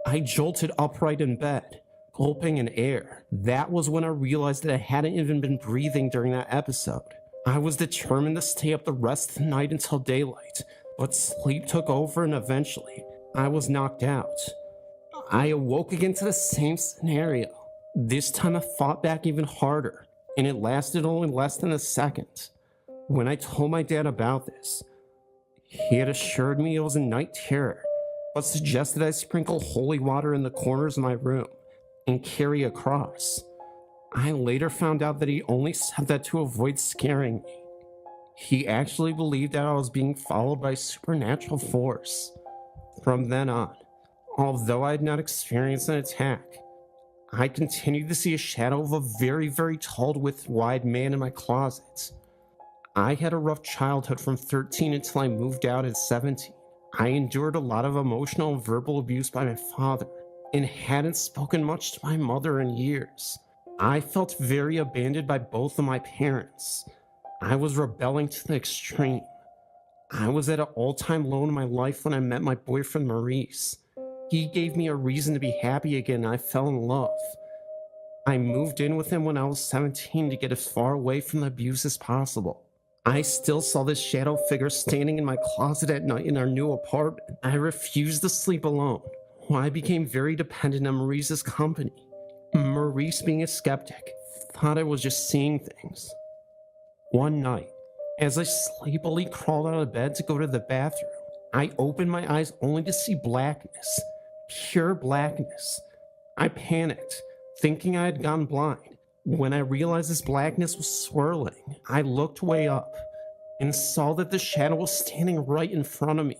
I jolted upright in bed, gulping in air. That was when I realized that I hadn't even been breathing during that episode. I was determined to stay up the rest of the night until daylight, but sleep took over and eventually, I was knocked out. I awoke again to the same scenario. This time I fought back even harder, and it lasted only less than a second. When I told my dad about this, he had assured me it was a night terror, but suggested I sprinkle holy water in the corners of my room and carry a cross. I later found out that he only said that to avoid scaring me. He actually believed that I was being followed by a supernatural force. From then on, although I had not experienced an attack, I continued to see a shadow of a very, very tall with wide man in my closet. I had a rough childhood from 13 until I moved out at 17. I endured a lot of emotional and verbal abuse by my father and hadn't spoken much to my mother in years. I felt very abandoned by both of my parents. I was rebelling to the extreme. I was at an all-time low in my life when I met my boyfriend Maurice. He gave me a reason to be happy again and I fell in love. I moved in with him when I was 17 to get as far away from the abuse as possible. I still saw this shadow figure standing in my closet at night in our new apartment. I refused to sleep alone. I became very dependent on Maurice's company. Maurice, being a skeptic, thought I was just seeing things. One night, as I sleepily crawled out of bed to go to the bathroom, I opened my eyes only to see blackness. Pure blackness. I panicked, thinking I had gone blind. When I realized this blackness was swirling, I looked way up and saw that the shadow was standing right in front of me.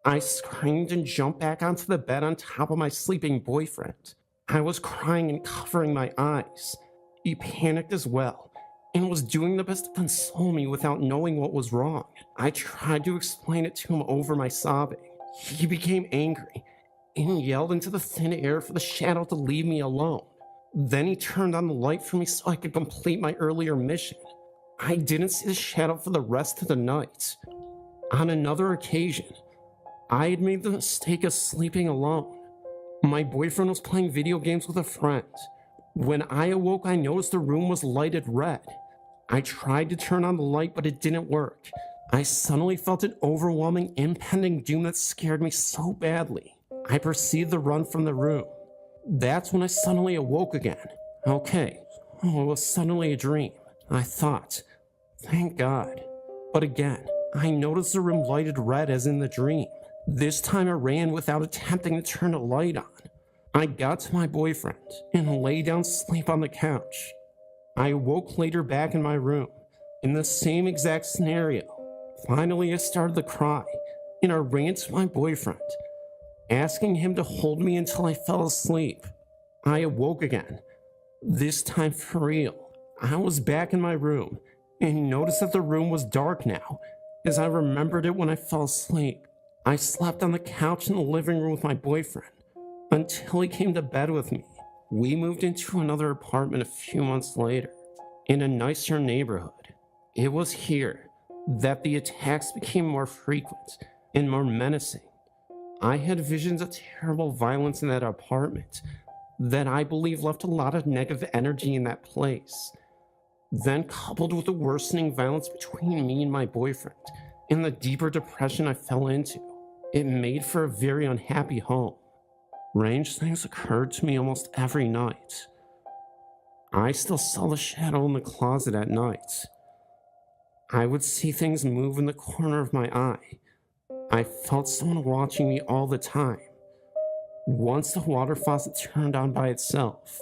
I screamed and jumped back onto the bed on top of my sleeping boyfriend. I was crying and covering my eyes. He panicked as well and was doing the best to console me without knowing what was wrong. I tried to explain it to him over my sobbing. He became angry and yelled into the thin air for the shadow to leave me alone. Then he turned on the light for me so I could complete my earlier mission. I didn't see the shadow for the rest of the night. On another occasion, I had made the mistake of sleeping alone. My boyfriend was playing video games with a friend. When I awoke, I noticed the room was lighted red. I tried to turn on the light, but it didn't work. I suddenly felt an overwhelming impending doom that scared me so badly. I proceeded to run from the room. That's when I suddenly awoke again. Okay, oh, it was suddenly a dream, I thought. Thank God. But again, I noticed the room lighted red as in the dream. This time I ran without attempting to turn the light on. I got to my boyfriend and lay down to sleep on the couch. I awoke later back in my room, in the same exact scenario. Finally, I started to cry, and I ran to my boyfriend, asking him to hold me until I fell asleep. I awoke again, this time for real. I was back in my room, and noticed that the room was dark now, as I remembered it when I fell asleep. I slept on the couch in the living room with my boyfriend, until he came to bed with me. We moved into another apartment a few months later, in a nicer neighborhood. It was here that the attacks became more frequent and more menacing. I had visions of terrible violence in that apartment that I believe left a lot of negative energy in that place. Then, coupled with the worsening violence between me and my boyfriend, and the deeper depression I fell into, it made for a very unhappy home. Strange things occurred to me almost every night. I still saw the shadow in the closet at night. I would see things move in the corner of my eye. I felt someone watching me all the time. Once the water faucet turned on by itself,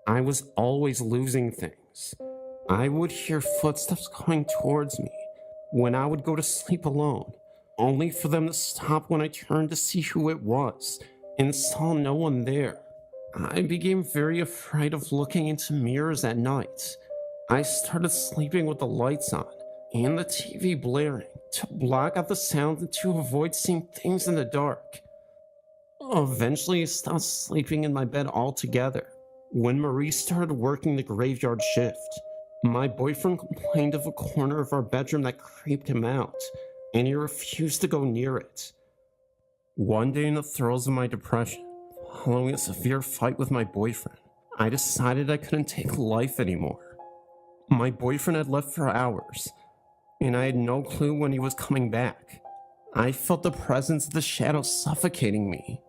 I was always losing things. I would hear footsteps coming towards me when I would go to sleep alone, only for them to stop when I turned to see who it was and saw no one there. I became very afraid of looking into mirrors at night. I started sleeping with the lights on and the TV blaring to block out the sound and to avoid seeing things in the dark. Eventually, I stopped sleeping in my bed altogether. When Marie started working the graveyard shift, my boyfriend complained of a corner of our bedroom that creeped him out, and he refused to go near it. One day in the throes of my depression, following a severe fight with my boyfriend, I decided I couldn't take life anymore. My boyfriend had left for hours, and I had no clue when he was coming back. I felt the presence of the shadow suffocating me.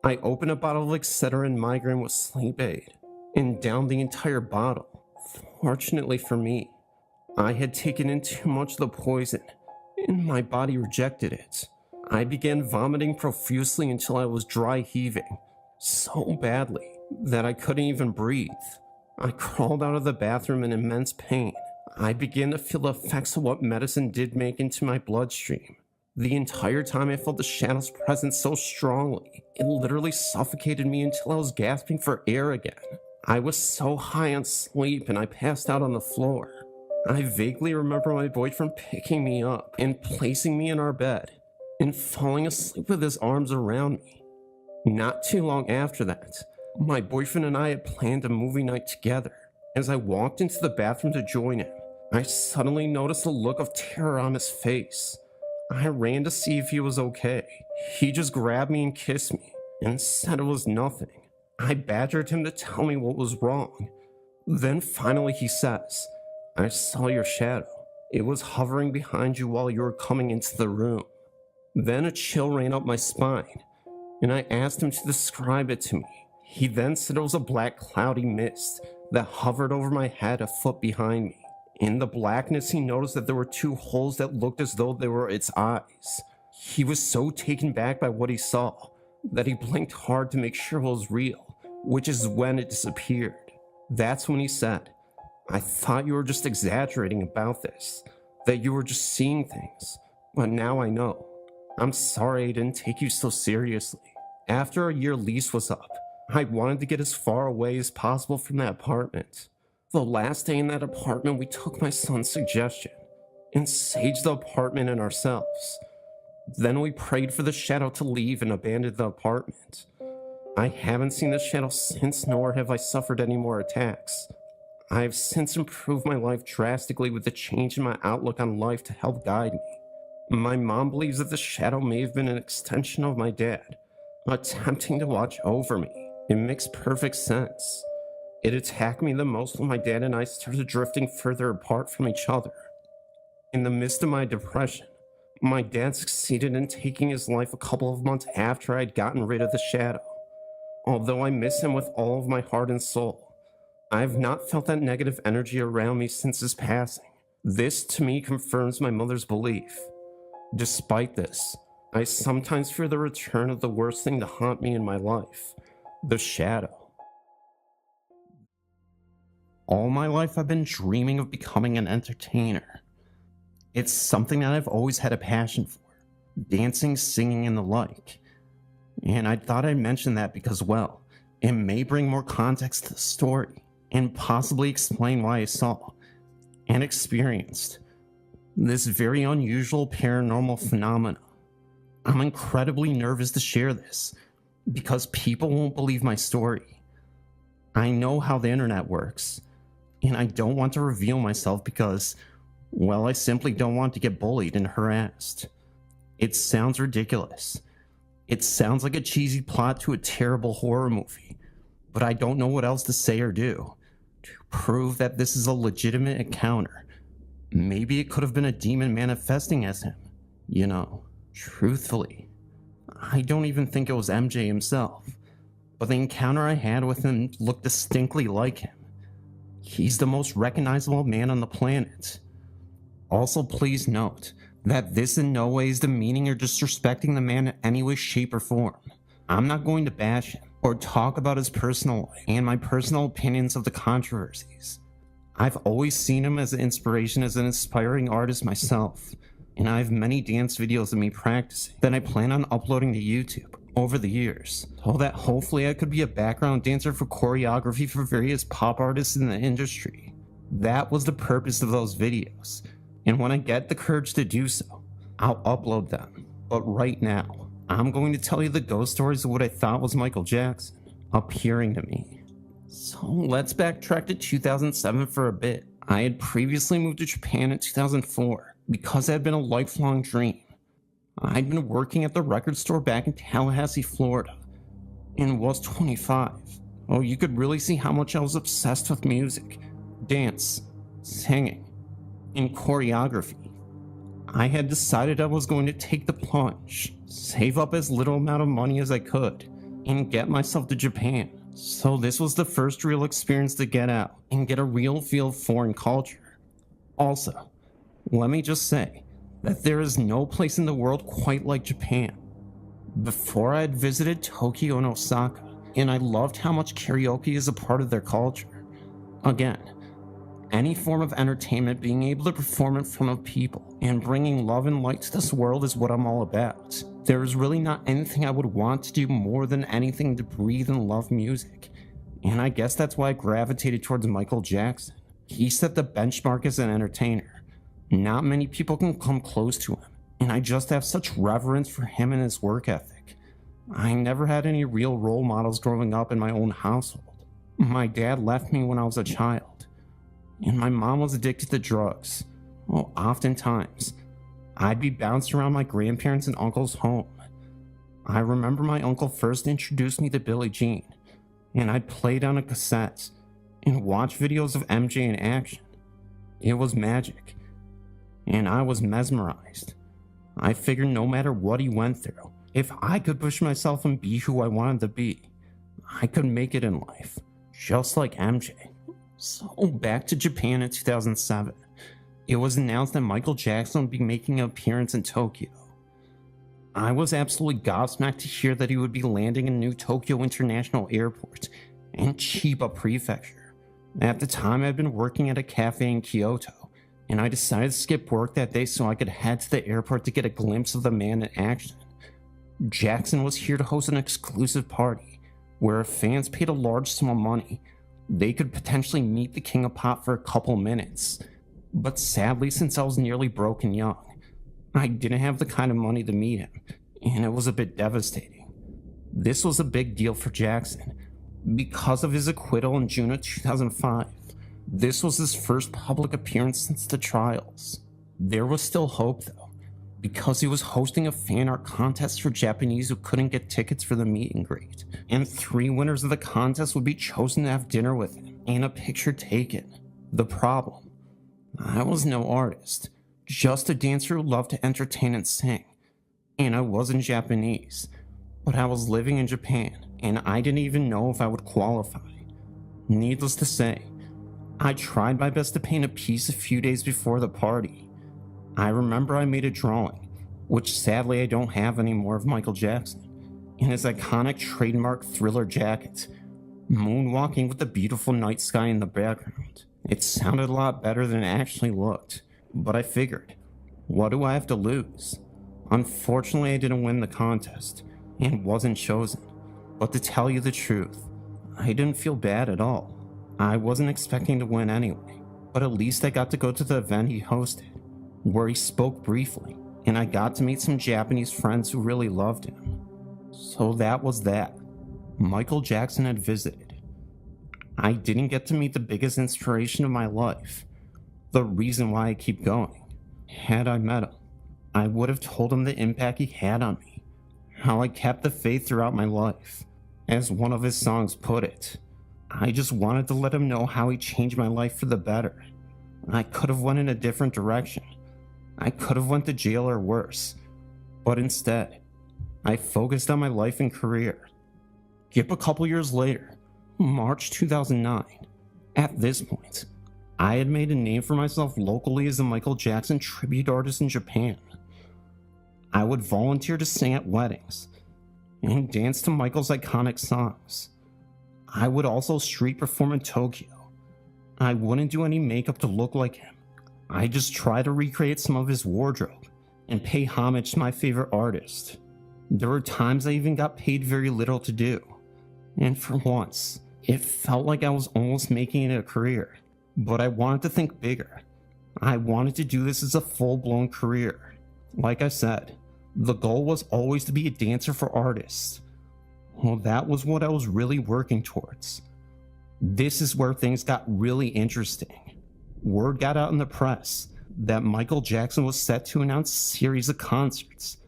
I opened a bottle of Excedrin migraine with sleep aid, and downed the entire bottle. Fortunately for me, I had taken in too much of the poison, and my body rejected it. I began vomiting profusely until I was dry heaving, so badly that I couldn't even breathe. I crawled out of the bathroom in immense pain. I began to feel the effects of what medicine did make into my bloodstream. The entire time I felt the shadow's presence so strongly, it literally suffocated me until I was gasping for air again. I was so high on sleep and I passed out on the floor. I vaguely remember my boyfriend picking me up and placing me in our bed and falling asleep with his arms around me. Not too long after that, my boyfriend and I had planned a movie night together. As I walked into the bathroom to join him, I suddenly noticed a look of terror on his face. I ran to see if he was okay. He just grabbed me and kissed me and said it was nothing. I badgered him to tell me what was wrong. Then finally he says, "I saw your shadow. It was hovering behind you while you were coming into the room." Then a chill ran up my spine, and I asked him to describe it to me. He then said it was a black cloudy mist that hovered over my head a foot behind me. In the blackness, he noticed that there were two holes that looked as though they were its eyes. He was so taken back by what he saw that he blinked hard to make sure it was real, which is when it disappeared. That's when he said, "I thought you were just exaggerating about this, that you were just seeing things, but now I know. I'm sorry I didn't take you so seriously." After a year lease was up, I wanted to get as far away as possible from that apartment. The last day in that apartment, we took my son's suggestion and saged the apartment and ourselves. Then we prayed for the shadow to leave and abandoned the apartment. I haven't seen the shadow since, nor have I suffered any more attacks. I have since improved my life drastically with the change in my outlook on life to help guide me. My mom believes that the shadow may have been an extension of my dad, attempting to watch over me. It makes perfect sense. It attacked me the most when my dad and I started drifting further apart from each other. In the midst of my depression, my dad succeeded in taking his life a couple of months after I had gotten rid of the shadow. Although I miss him with all of my heart and soul, I've not felt that negative energy around me since his passing. This to me confirms my mother's belief. Despite this, I sometimes fear the return of the worst thing to haunt me in my life, the shadow. All my life I've been dreaming of becoming an entertainer. It's something that I've always had a passion for, dancing, singing, and the like. And I thought I'd mention that because, well, it may bring more context to the story and possibly explain why I saw and experienced this very unusual paranormal phenomena. I'm incredibly nervous to share this because people won't believe my story. I know how the internet works, and I don't want to reveal myself because, well, I simply don't want to get bullied and harassed. It sounds ridiculous. It sounds like a cheesy plot to a terrible horror movie, but I don't know what else to say or do to prove that this is a legitimate encounter. Maybe it could have been a demon manifesting as him, you know. Truthfully, I don't even think it was MJ himself, but the encounter I had with him looked distinctly like him. He's the most recognizable man on the planet. Also, please note that this in no way is demeaning or disrespecting the man in any way, shape, or form. I'm not going to bash him or talk about his personal life and my personal opinions of the controversies. I've always seen him as an inspiration as an inspiring artist myself, and I have many dance videos of me practicing that I plan on uploading to YouTube over the years, so that hopefully I could be a background dancer for choreography for various pop artists in the industry. That was the purpose of those videos, and when I get the courage to do so, I'll upload them. But right now, I'm going to tell you the ghost stories of what I thought was Michael Jackson appearing to me. So let's backtrack to 2007 for a bit. I had previously moved to Japan in 2004 because it had been a lifelong dream. I'd been working at the record store back in Tallahassee, Florida, and was 25. Oh, you could really see how much I was obsessed with music, dance, singing, and choreography. I had decided I was going to take the plunge, save up as little amount of money as I could, and get myself to Japan. So this was the first real experience to get out and get a real feel of foreign culture. Also, let me just say that there is no place in the world quite like Japan. Before I had visited Tokyo and Osaka, and I loved how much karaoke is a part of their culture. Again, any form of entertainment, being able to perform in front of people and bringing love and light to this world is what I'm all about. There is really not anything I would want to do more than anything to breathe and love music. And I guess that's why I gravitated towards Michael Jackson. He set the benchmark as an entertainer. Not many people can come close to him, and I just have such reverence for him and his work ethic. I never had any real role models growing up in my own household. My dad left me when I was a child, and my mom was addicted to drugs. Well, oftentimes, I'd be bounced around my grandparents' and uncle's home. I remember my uncle first introduced me to Billie Jean, and I'd play down a cassette and watch videos of MJ in action. It was magic, and I was mesmerized. I figured no matter what he went through, if I could push myself and be who I wanted to be, I could make it in life, just like MJ. So back to Japan in 2007. It was announced that Michael Jackson would be making an appearance in Tokyo. I was absolutely gobsmacked to hear that he would be landing in New Tokyo International Airport in Chiba Prefecture. At the time, I'd been working at a cafe in Kyoto, and I decided to skip work that day so I could head to the airport to get a glimpse of the man in action. Jackson was here to host an exclusive party, where if fans paid a large sum of money, they could potentially meet the King of Pop for a couple minutes. But sadly, since I was nearly broke and young, I didn't have the kind of money to meet him, and it was a bit devastating. This was a big deal for Jackson, because of his acquittal in June of 2005. This was his first public appearance since the trials. There was still hope though, because he was hosting a fan art contest for Japanese who couldn't get tickets for the meet and greet, and 3 winners of the contest would be chosen to have dinner with him and a picture taken. The problem: I was no artist, just a dancer who loved to entertain and sing, and I wasn't Japanese, but I was living in Japan, and I didn't even know if I would qualify. Needless to say, I tried my best to paint a piece a few days before the party. I remember I made a drawing, which sadly I don't have anymore, of Michael Jackson in his iconic trademark Thriller jacket, moonwalking with the beautiful night sky in the background. It sounded a lot better than it actually looked, but I figured, what do I have to lose? Unfortunately, I didn't win the contest and wasn't chosen, but to tell you the truth, I didn't feel bad at all. I wasn't expecting to win anyway, but at least I got to go to the event he hosted, where he spoke briefly, and I got to meet some Japanese friends who really loved him. So that was that. Michael Jackson had visited. I didn't get to meet the biggest inspiration of my life, the reason why I keep going. Had I met him, I would have told him the impact he had on me, how I kept the faith throughout my life. As one of his songs put it, I just wanted to let him know how he changed my life for the better. I could have went in a different direction. I could have went to jail or worse, but instead, I focused on my life and career. Skip a couple years later, March 2009. At this point, I had made a name for myself locally as a Michael Jackson tribute artist in Japan. I would volunteer to sing at weddings and dance to Michael's iconic songs. I would also street perform in Tokyo. I wouldn't do any makeup to look like him. I just try to recreate some of his wardrobe and pay homage to my favorite artist. There were times I even got paid very little to do. And for once, it felt like I was almost making it a career. But I wanted to think bigger. I wanted to do this as a full-blown career. Like I said, the goal was always to be a dancer for artists. Well, that was what I was really working towards. This is where things got really interesting. Word got out in the press that Michael Jackson was set to announce a series of concerts,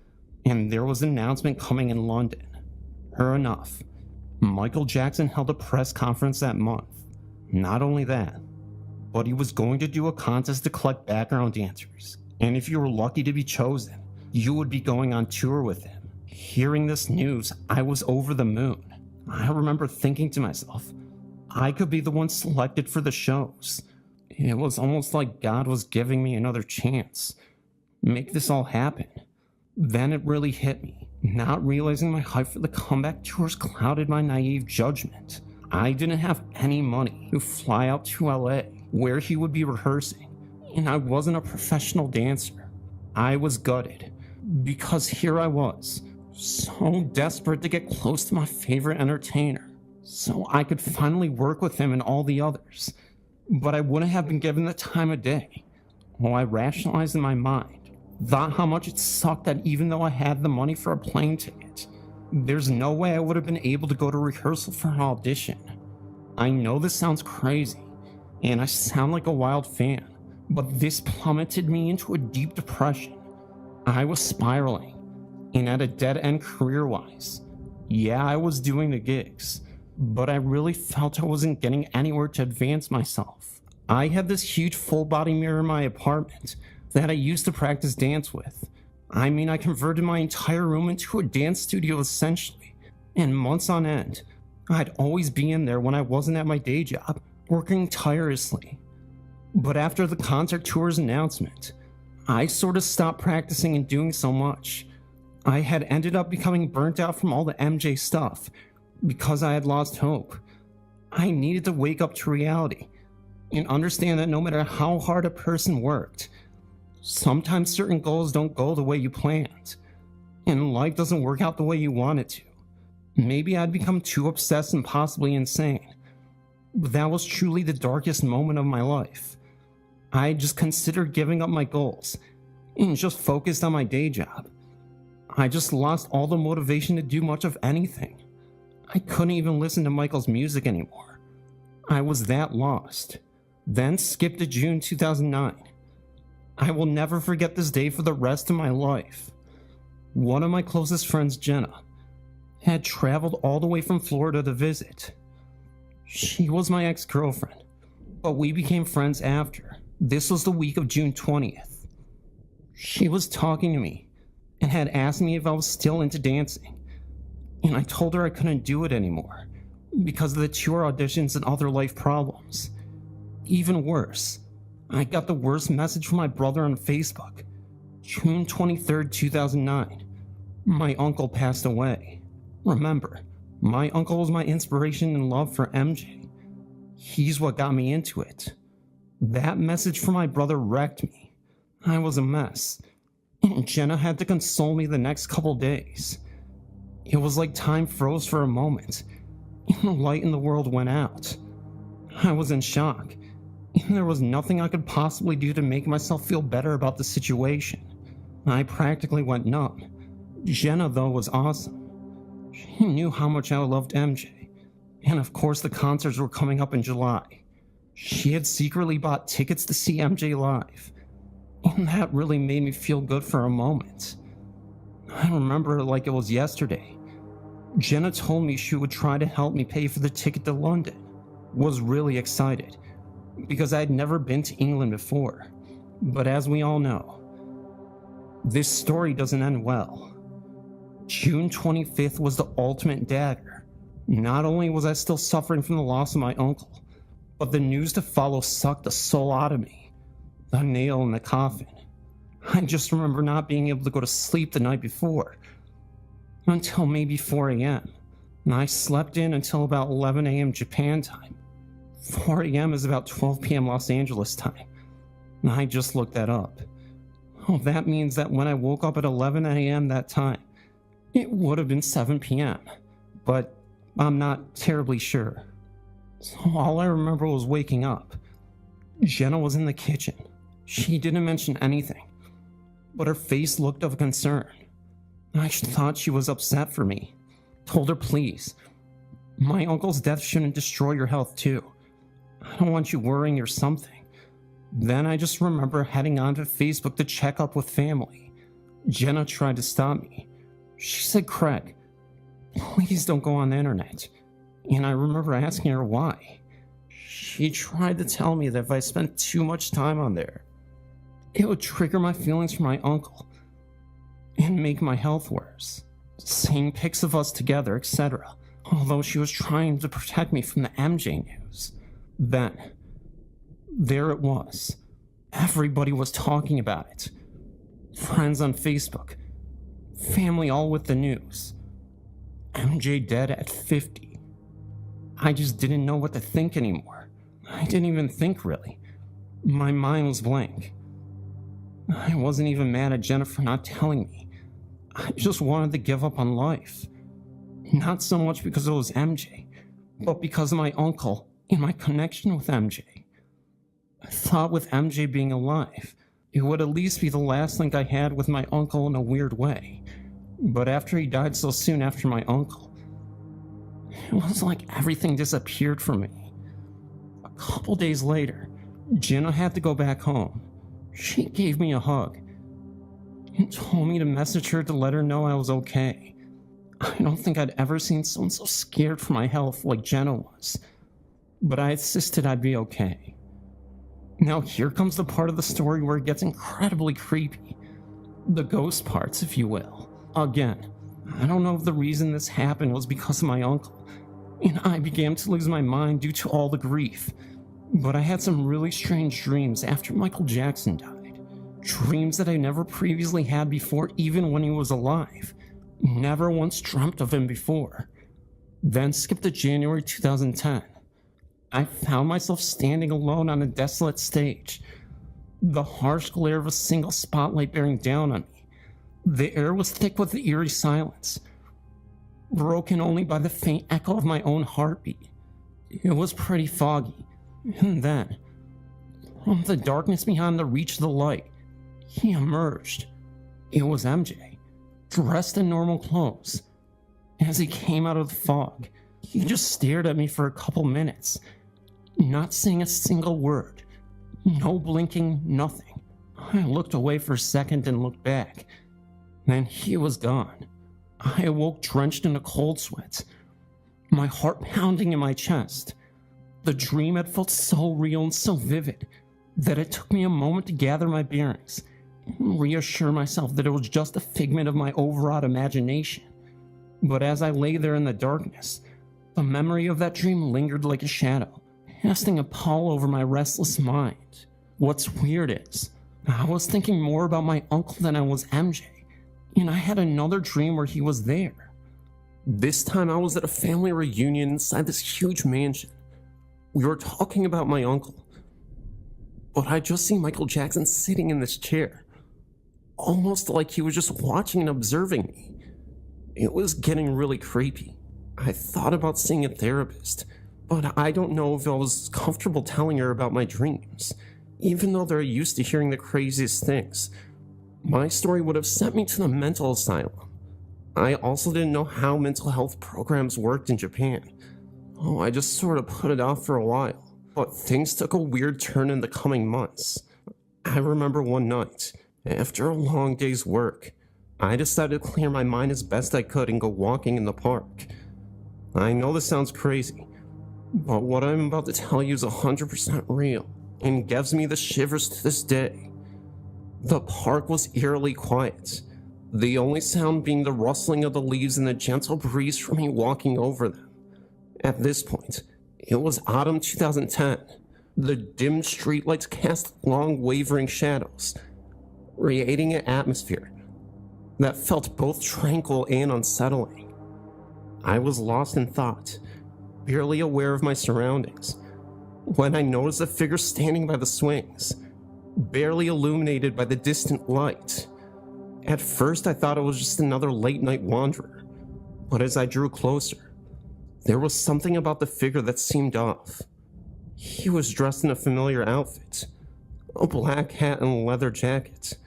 and there was an announcement coming in London. Sure enough, Michael Jackson held a press conference that month. Not only that, but he was going to do a contest to collect background dancers, and if you were lucky to be chosen, you would be going on tour with him. Hearing this news, I was over the moon. I remember thinking to myself, I could be the one selected for the shows. It was almost like God was giving me another chance. Make this all happen. Then it really hit me. Not realizing my hype for the comeback tours clouded my naive judgment. I didn't have any money to fly out to LA, where he would be rehearsing, and I wasn't a professional dancer. I was gutted, because here I was, so desperate to get close to my favorite entertainer, so I could finally work with him and all the others, but I wouldn't have been given the time of day. Well, I rationalized in my mind, thought how much it sucked that even though I had the money for a plane ticket, there's no way I would have been able to go to rehearsal for an audition. I know this sounds crazy, and I sound like a wild fan, but this plummeted me into a deep depression. I was spiraling, and at a dead end career-wise. Yeah, I was doing the gigs, but I really felt I wasn't getting anywhere to advance myself. I had this huge full-body mirror in my apartment that I used to practice dance with. I mean, I converted my entire room into a dance studio essentially, and months on end, I'd always be in there when I wasn't at my day job, working tirelessly. But after the concert tour's announcement, I sort of stopped practicing and doing so much. I had ended up becoming burnt out from all the MJ stuff because I had lost hope. I needed to wake up to reality and understand that no matter how hard a person worked, sometimes certain goals don't go the way you planned, and life doesn't work out the way you want it to. Maybe I'd become too obsessed and possibly insane, but that was truly the darkest moment of my life. I just considered giving up my goals and just focused on my day job. I just lost all the motivation to do much of anything. I couldn't even listen to Michael's music anymore. I was that lost. Then skip to June 2009. I will never forget this day for the rest of my life. One of my closest friends, Jenna, had traveled all the way from Florida to visit. She was my ex-girlfriend, but we became friends after. This was the week of June 20th. She was talking to me and had asked me if I was still into dancing, and I told her I couldn't do it anymore because of the tour auditions and other life problems. Even worse, I got the worst message from my brother on Facebook. June 23rd, 2009. My uncle passed away. Remember, my uncle was my inspiration and love for MJ. He's what got me into it. That message from my brother wrecked me. I was a mess, and Jenna had to console me the next couple days. It was like time froze for a moment, and the light in the world went out. I was in shock, and there was nothing I could possibly do to make myself feel better about the situation. I practically went numb. Jenna, though, was awesome. She knew how much I loved MJ, and of course the concerts were coming up in July. She had secretly bought tickets to see MJ live, and that really made me feel good for a moment. I remember it like it was yesterday. Jenna told me she would try to help me pay for the ticket to London. Was really excited, because I had never been to England before. But as we all know, this story doesn't end well. June 25th was the ultimate dagger. Not only was I still suffering from the loss of my uncle, but the news to follow sucked the soul out of me. The nail in the coffin. I just remember not being able to go to sleep the night before, until maybe 4 a.m. And I slept in until about 11 a.m. Japan time. 4 a.m. is about 12 p.m. Los Angeles time. And I just looked that up. Oh, that means that when I woke up at 11 a.m. that time, it would have been 7 p.m. But I'm not terribly sure. So all I remember was waking up. Jenna was in the kitchen. She didn't mention anything, but her face looked of concern. I thought she was upset for me. Told her, please, my uncle's death shouldn't destroy your health too. I don't want you worrying or something. Then I just remember heading onto Facebook to check up with family. Jenna tried to stop me. She said, Craig, please don't go on the internet. And I remember asking her why. She tried to tell me that if I spent too much time on there, it would trigger my feelings for my uncle and make my health worse. Seeing pics of us together, etc. Although she was trying to protect me from the MJ news. Then, there it was. Everybody was talking about it. Friends on Facebook. Family all with the news. MJ dead at 50. I just didn't know what to think anymore. I didn't even think, really. My mind was blank. I wasn't even mad at Jennifer not telling me. I just wanted to give up on life. Not so much because it was MJ, but because of my uncle and my connection with MJ. I thought with MJ being alive, it would at least be the last link I had with my uncle in a weird way. But after he died so soon after my uncle, it was like everything disappeared from me. A couple days later, Jenna had to go back home. She gave me a hug and told me to message her to let her know I was okay. I don't think I'd ever seen someone so scared for my health like Jenna was, but I insisted I'd be okay. Now here comes the part of the story where it gets incredibly creepy. The ghost parts, if you will. Again, I don't know if the reason this happened was because of my uncle, and I began to lose my mind due to all the grief. But I had some really strange dreams after Michael Jackson died. Dreams that I never previously had before, even when he was alive. Never once dreamt of him before. Then skip to January 2010. I found myself standing alone on a desolate stage. The harsh glare of a single spotlight bearing down on me. The air was thick with the eerie silence, broken only by the faint echo of my own heartbeat. It was pretty foggy. And then, from the darkness beyond the reach of the light, he emerged. It was MJ, dressed in normal clothes. As he came out of the fog, he just stared at me for a couple minutes, not saying a single word. No blinking, nothing. I looked away for a second and looked back. Then he was gone. I awoke drenched in a cold sweat, my heart pounding in my chest. The dream had felt so real and so vivid that it took me a moment to gather my bearings and reassure myself that it was just a figment of my overwrought imagination. But as I lay there in the darkness, The memory of that dream lingered like a shadow, casting a pall over my restless mind. What's weird is, I was thinking more about my uncle than I was MJ, and I had another dream where he was there. This time I was at a family reunion inside this huge mansion. We were talking about my uncle, but I just see Michael Jackson sitting in this chair, almost like he was just watching and observing me. It was getting really creepy. I thought about seeing a therapist, but I don't know if I was comfortable telling her about my dreams, even though they're used to hearing the craziest things. My story would have sent me to the mental asylum. I also didn't know how mental health programs worked in Japan. Oh, I just sort of put it off for a while. But things took a weird turn in the coming months. I remember one night, after a long day's work, I decided to clear my mind as best I could and go walking in the park. I know this sounds crazy, but what I'm about to tell you is 100% real and gives me the shivers to this day. The park was eerily quiet, the only sound being the rustling of the leaves and the gentle breeze from me walking over them. At this point, it was autumn 2010. The dim streetlights cast long wavering shadows, creating an atmosphere that felt both tranquil and unsettling. I was lost in thought, barely aware of my surroundings, when I noticed a figure standing by the swings, barely illuminated by the distant light. At first I thought it was just another late-night wanderer, but as I drew closer, there was something about the figure that seemed off. He was dressed in a familiar outfit, a black hat and a leather jacket,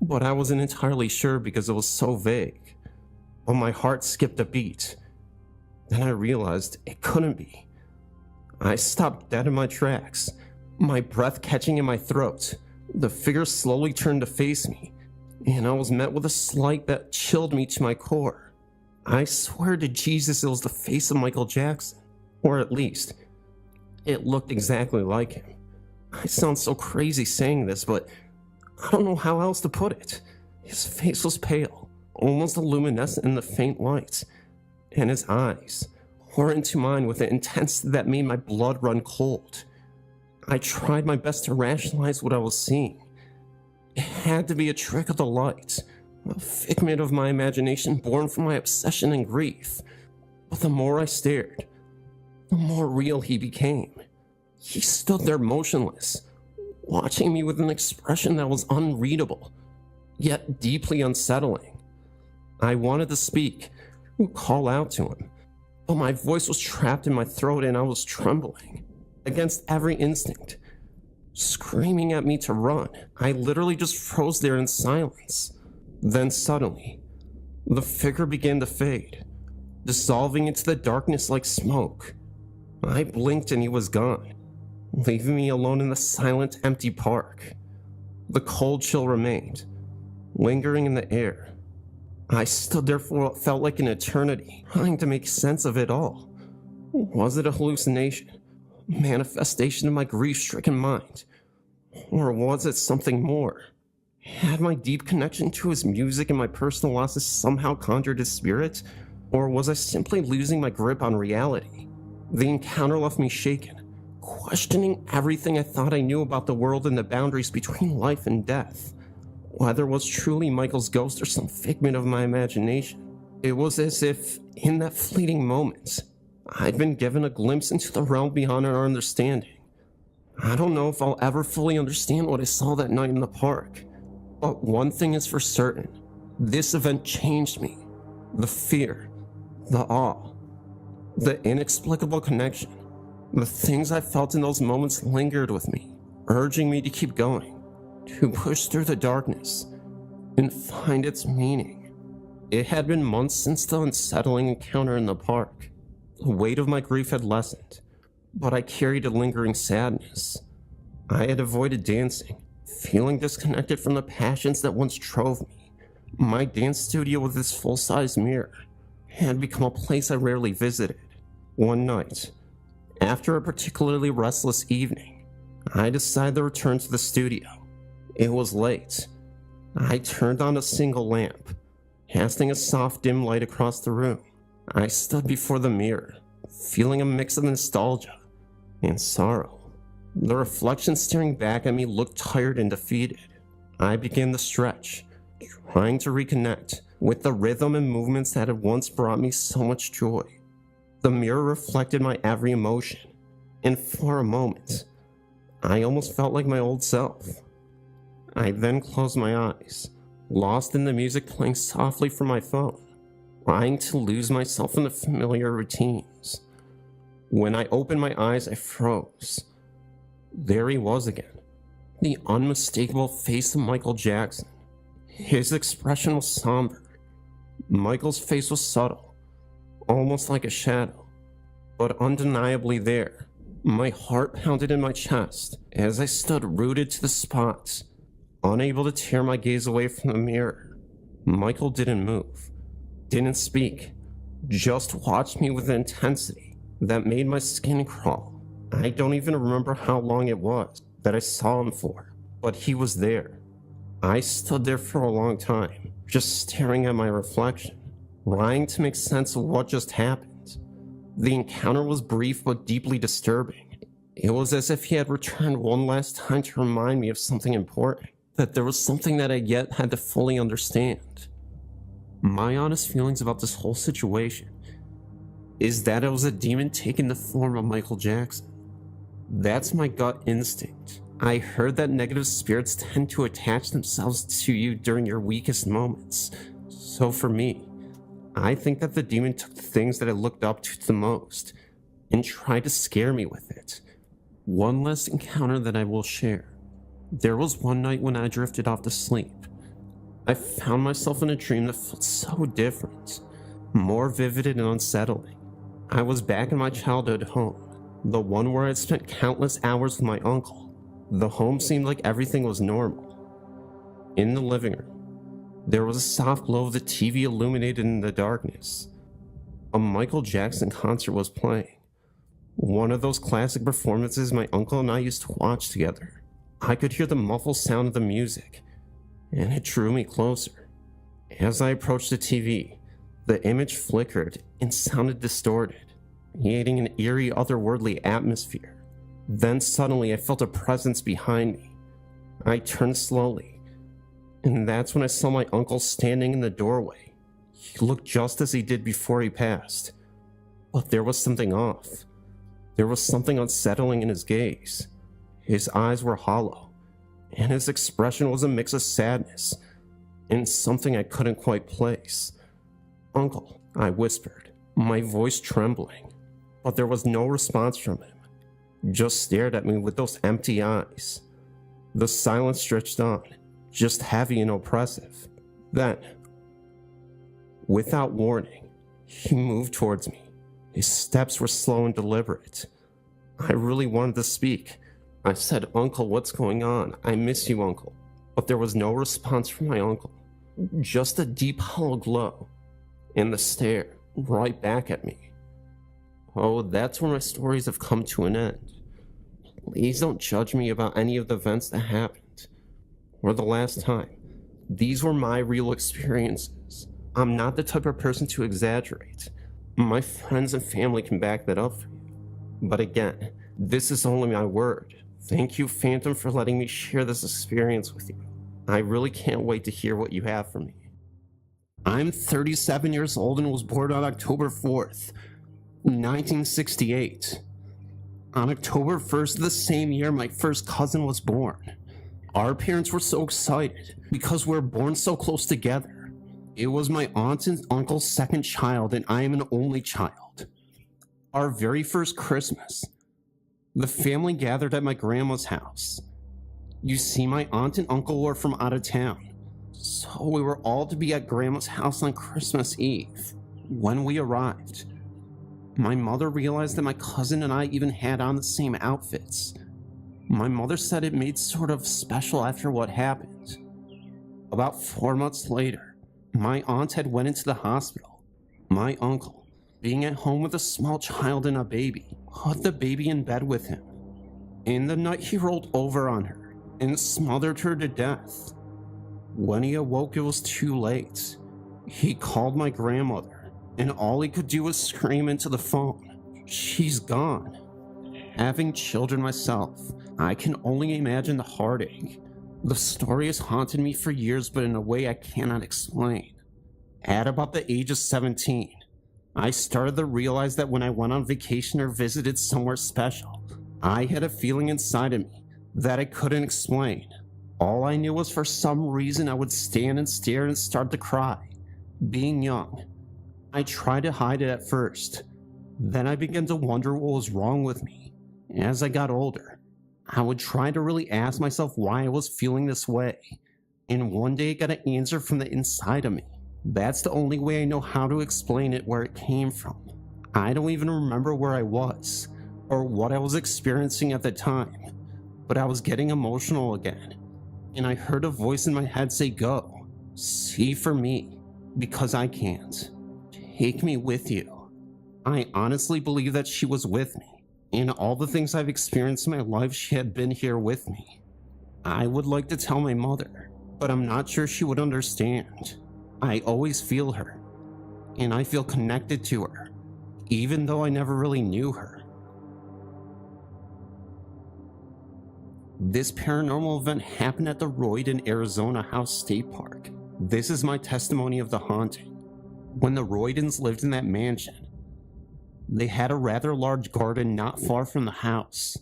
but I wasn't entirely sure because it was so vague. But my heart skipped a beat. Then I realized it couldn't be. I stopped dead in my tracks, my breath catching in my throat. The figure slowly turned to face me, and I was met with a sight that chilled me to my core. I swear to Jesus it was the face of Michael Jackson, or at least, it looked exactly like him. I sound so crazy saying this, but I don't know how else to put it. His face was pale, almost luminescent in the faint light, and his eyes tore into mine with an intensity that made my blood run cold. I tried my best to rationalize what I was seeing. It had to be a trick of the light, a figment of my imagination born from my obsession and grief. But the more I stared, the more real he became. He stood there motionless, watching me with an expression that was unreadable, yet deeply unsettling. I wanted to speak, call out to him, but my voice was trapped in my throat and I was trembling against every instinct, screaming at me to run. I literally just froze there in silence. Then suddenly, the figure began to fade, dissolving into the darkness like smoke. I blinked and he was gone, leaving me alone in the silent, empty park. The cold chill remained, lingering in the air. I stood there for what felt like an eternity, trying to make sense of it all. Was it a hallucination, a manifestation of my grief-stricken mind? Or was it something more? Had my deep connection to his music and my personal losses somehow conjured his spirit? Or was I simply losing my grip on reality? The encounter left me shaken, questioning everything I thought I knew about the world and the boundaries between life and death. Whether it was truly Michael's ghost or some figment of my imagination. It was as if, in that fleeting moment, I'd been given a glimpse into the realm beyond our understanding. I don't know if I'll ever fully understand what I saw that night in the park, but one thing is for certain. This event changed me. The fear, the awe, the inexplicable connection. The things I felt in those moments lingered with me, urging me to keep going, to push through the darkness and find its meaning. It had been months since the unsettling encounter in the park. The weight of my grief had lessened, but I carried a lingering sadness. I had avoided dancing, feeling disconnected from the passions that once drove me. My dance studio with its full-size mirror had become a place I rarely visited. One night, after a particularly restless evening, I decided to return to the studio. It was late. I turned on a single lamp, casting a soft dim light across the room. I stood before the mirror, feeling a mix of nostalgia and sorrow. The reflection staring back at me looked tired and defeated. I began to stretch, trying to reconnect with the rhythm and movements that had once brought me so much joy. The mirror reflected my every emotion, and for a moment, I almost felt like my old self. I then closed my eyes, lost in the music playing softly from my phone, trying to lose myself in the familiar routines. When I opened my eyes, I froze. There he was again, the unmistakable face of Michael Jackson. His expression was somber. Michael's face was subtle, almost like a shadow, but undeniably there. My heart pounded in my chest as I stood rooted to the spot, unable to tear my gaze away from the mirror. Michael didn't move, didn't speak, just watched me with an intensity that made my skin crawl. I don't even remember how long it was that I saw him for, but he was there. I stood there for a long time, just staring at my reflection, trying to make sense of what just happened. The encounter was brief but deeply disturbing. It was as if he had returned one last time to remind me of something important, that there was something that I yet had to fully understand. My honest feelings about this whole situation is that it was a demon taking the form of Michael Jackson. That's my gut instinct. I heard that negative spirits tend to attach themselves to you during your weakest moments. So for me, I think that the demon took the things that I looked up to the most and tried to scare me with it. One last encounter that I will share. There was one night when I drifted off to sleep. I found myself in a dream that felt so different, more vivid and unsettling. I was back in my childhood home, the one where I'd spent countless hours with my uncle. The home seemed like everything was normal. In the living room, there was a soft glow of the TV illuminated in the darkness. A Michael Jackson concert was playing. One of those classic performances my uncle and I used to watch together. I could hear the muffled sound of the music, and it drew me closer. As I approached the TV, the image flickered and sounded distorted, creating an eerie, otherworldly atmosphere. Then suddenly I felt a presence behind me. I turned slowly, and that's when I saw my uncle standing in the doorway. He looked just as he did before he passed, but there was something off. There was something unsettling in his gaze. His eyes were hollow, and his expression was a mix of sadness and something I couldn't quite place. "Uncle," I whispered, my voice trembling, but there was no response from him. Just stared at me with those empty eyes. The silence stretched on, just heavy and oppressive. Then, without warning, he moved towards me. His steps were slow and deliberate. I really wanted to speak. I said, "Uncle, what's going on? I miss you, Uncle." But there was no response from my uncle. Just a deep hollow glow, and the stare right back at me. Oh, that's where my stories have come to an end. Please don't judge me about any of the events that happened, or the last time. These were my real experiences. I'm not the type of person to exaggerate. My friends and family can back that up for you. But again, this is only my word. Thank you, Phantom, for letting me share this experience with you. I really can't wait to hear what you have for me. I'm 37 years old and was born on October 4th, 1968. On October 1st of the same year, my first cousin was born. Our parents were so excited because we were born so close together. It was my aunt and uncle's second child, and I am an only child. Our very first Christmas, the family gathered at my grandma's house. You see, my aunt and uncle were from out of town, so we were all to be at grandma's house on Christmas Eve. When we arrived, my mother realized that my cousin and I even had on the same outfits. My mother said it made sort of special after what happened. About 4 months later, my aunt had went into the hospital. My uncle, being at home with a small child and a baby, put the baby in bed with him. In the night, he rolled over on her and smothered her to death. When he awoke, it was too late. He called my grandmother, and all he could do was scream into the phone. She's gone. Having children myself, I can only imagine the heartache. The story has haunted me for years, but in a way I cannot explain. At about the age of 17, I started to realize that when I went on vacation or visited somewhere special, I had a feeling inside of me that I couldn't explain. All I knew was for some reason I would stand and stare and start to cry. Being young, I tried to hide it at first. Then I began to wonder what was wrong with me. As I got older, I would try to really ask myself why I was feeling this way. And one day I got an answer from the inside of me. That's the only way I know how to explain it, where it came from. I don't even remember where I was or what I was experiencing at the time, but I was getting emotional again, and I heard a voice in my head say, "Go, see for me, because I can't. Take me with you." I honestly believe that she was with me. In all the things I've experienced in my life, she had been here with me. I would like to tell my mother, but I'm not sure she would understand. I always feel her, and I feel connected to her, even though I never really knew her. This paranormal event happened at the Royden, Arizona House State Park. This is my testimony of the haunting. When the Roydens lived in that mansion, they had a rather large garden not far from the house.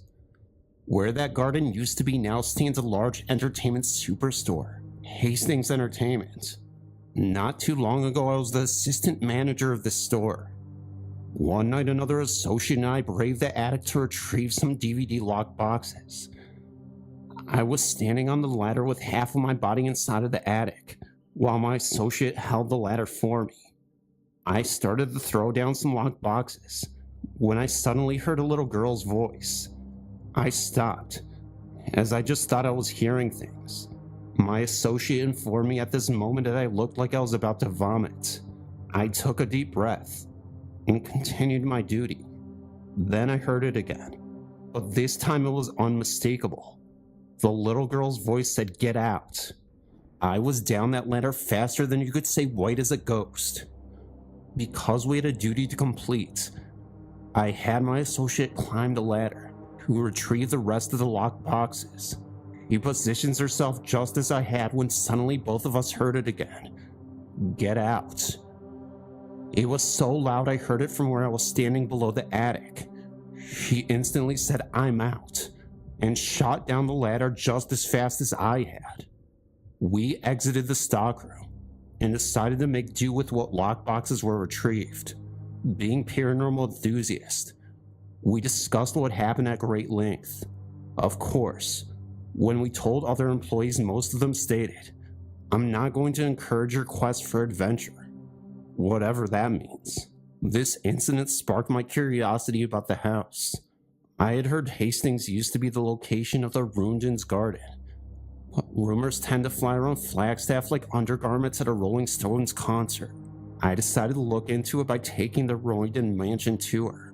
Where that garden used to be now stands a large entertainment superstore, Hastings Entertainment. Not too long ago, I was the assistant manager of the store. One night, another associate and I braved the attic to retrieve some DVD lock boxes. I was standing on the ladder with half of my body inside of the attic, while my associate held the ladder for me. I started to throw down some locked boxes when I suddenly heard a little girl's voice. I stopped, as I just thought I was hearing things. My associate informed me at this moment that I looked like I was about to vomit. I took a deep breath and continued my duty. Then I heard it again, but this time it was unmistakable. The little girl's voice said, "Get out." I was down that ladder faster than you could say white as a ghost. Because we had a duty to complete, I had my associate climb the ladder to retrieve the rest of the locked boxes. She positions herself just as I had when suddenly both of us heard it again. "Get out." It was so loud I heard it from where I was standing below the attic. She instantly said, "I'm out," and shot down the ladder just as fast as I had. We exited the stockroom and decided to make do with what lockboxes were retrieved. Being paranormal enthusiasts, we discussed what happened at great length. Of course, when we told other employees, most of them stated, "I'm not going to encourage your quest for adventure," whatever that means. This incident sparked my curiosity about the house. I had heard Hastings used to be the location of the Roonden's garden. But rumors tend to fly around Flagstaff like undergarments at a Rolling Stones concert. I decided to look into it by taking the Royden Mansion tour,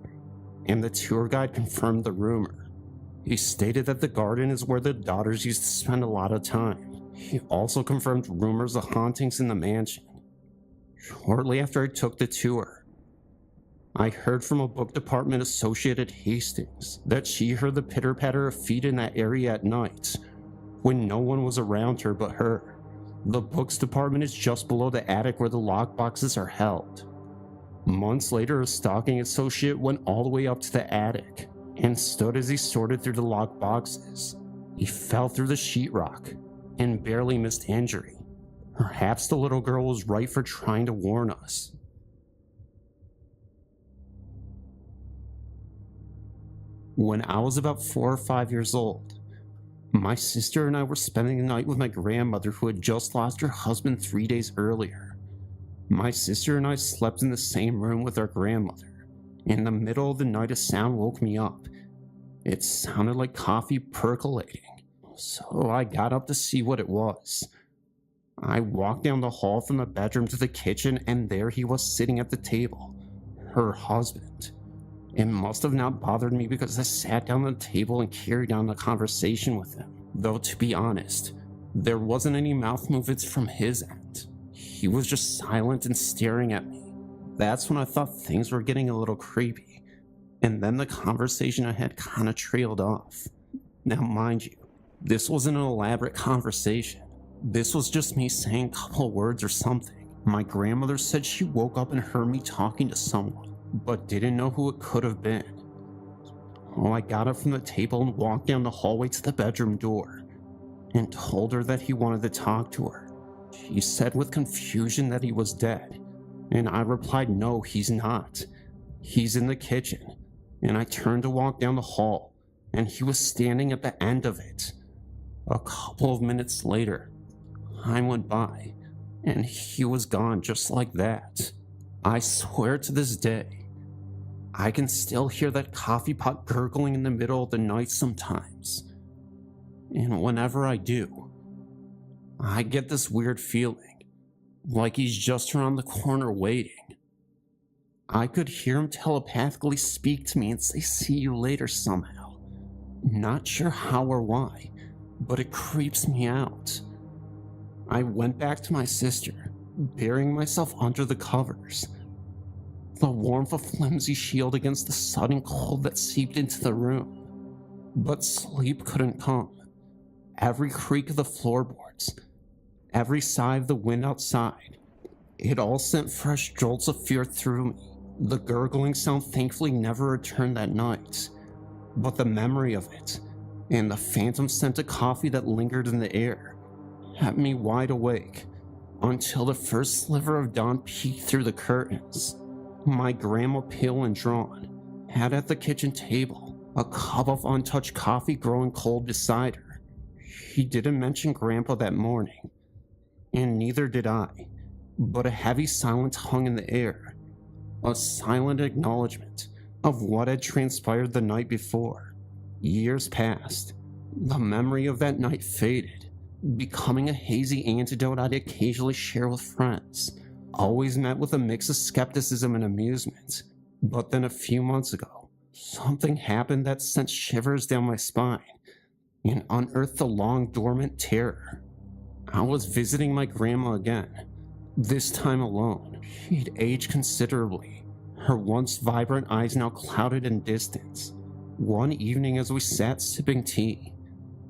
and the tour guide confirmed the rumor. He stated that the garden is where the daughters used to spend a lot of time. He also confirmed rumors of hauntings in the mansion. Shortly after I took the tour, I heard from a book department associate at Hastings that she heard the pitter-patter of feet in that area at night when no one was around her but her. The books department is just below the attic where the lockboxes are held. Months later, a stalking associate went all the way up to the attic and stood as he sorted through the locked boxes. He fell through the sheetrock and barely missed injury. Perhaps the little girl was right for trying to warn us. When I was about 4 or 5 years old, my sister and I were spending the night with my grandmother, who had just lost her husband 3 days earlier. My sister and I slept in the same room with our grandmother. In the middle of the night, a sound woke me up. It sounded like coffee percolating, so I got up to see what it was. I walked down the hall from the bedroom to the kitchen, and there he was sitting at the table, her husband. It must have not bothered me because I sat down at the table and carried on the conversation with him. Though, to be honest, there wasn't any mouth movements from his end. He was just silent and staring at me. That's when I thought things were getting a little creepy, and then the conversation I had kind of trailed off. Now, mind you, this wasn't an elaborate conversation. This was just me saying a couple words or something. My grandmother said she woke up and heard me talking to someone, but didn't know who it could have been. Oh, I got up from the table and walked down the hallway to the bedroom door and told her that he wanted to talk to her. She said with confusion that he was dead, and I replied, no, he's not. He's in the kitchen. And I turned to walk down the hall, and he was standing at the end of it. A couple of minutes later, time went by, and he was gone just like that. I swear to this day, I can still hear that coffee pot gurgling in the middle of the night sometimes. And whenever I do, I get this weird feeling, like he's just around the corner waiting. I could hear him telepathically speak to me and say, "See you later," somehow. Not sure how or why, but it creeps me out. I went back to my sister, burying myself under the covers. The warmth of flimsy shield against the sudden cold that seeped into the room. But sleep couldn't come. Every creak of the floorboards, every sigh of the wind outside, it all sent fresh jolts of fear through me. The gurgling sound thankfully never returned that night, but the memory of it, and the phantom scent of coffee that lingered in the air, kept me wide awake until the first sliver of dawn peeked through the curtains. My grandma, pale and drawn, had at the kitchen table a cup of untouched coffee growing cold beside her. She didn't mention Grandpa that morning, and neither did I, but a heavy silence hung in the air, a silent acknowledgement of what had transpired the night before. Years passed. The memory of that night faded, becoming a hazy anecdote I'd occasionally share with friends, always met with a mix of skepticism and amusement. But then a few months ago, something happened that sent shivers down my spine and unearthed a long dormant terror. I was visiting my grandma again, this time alone. She'd aged considerably, her once vibrant eyes now clouded in distance. One evening as we sat sipping tea,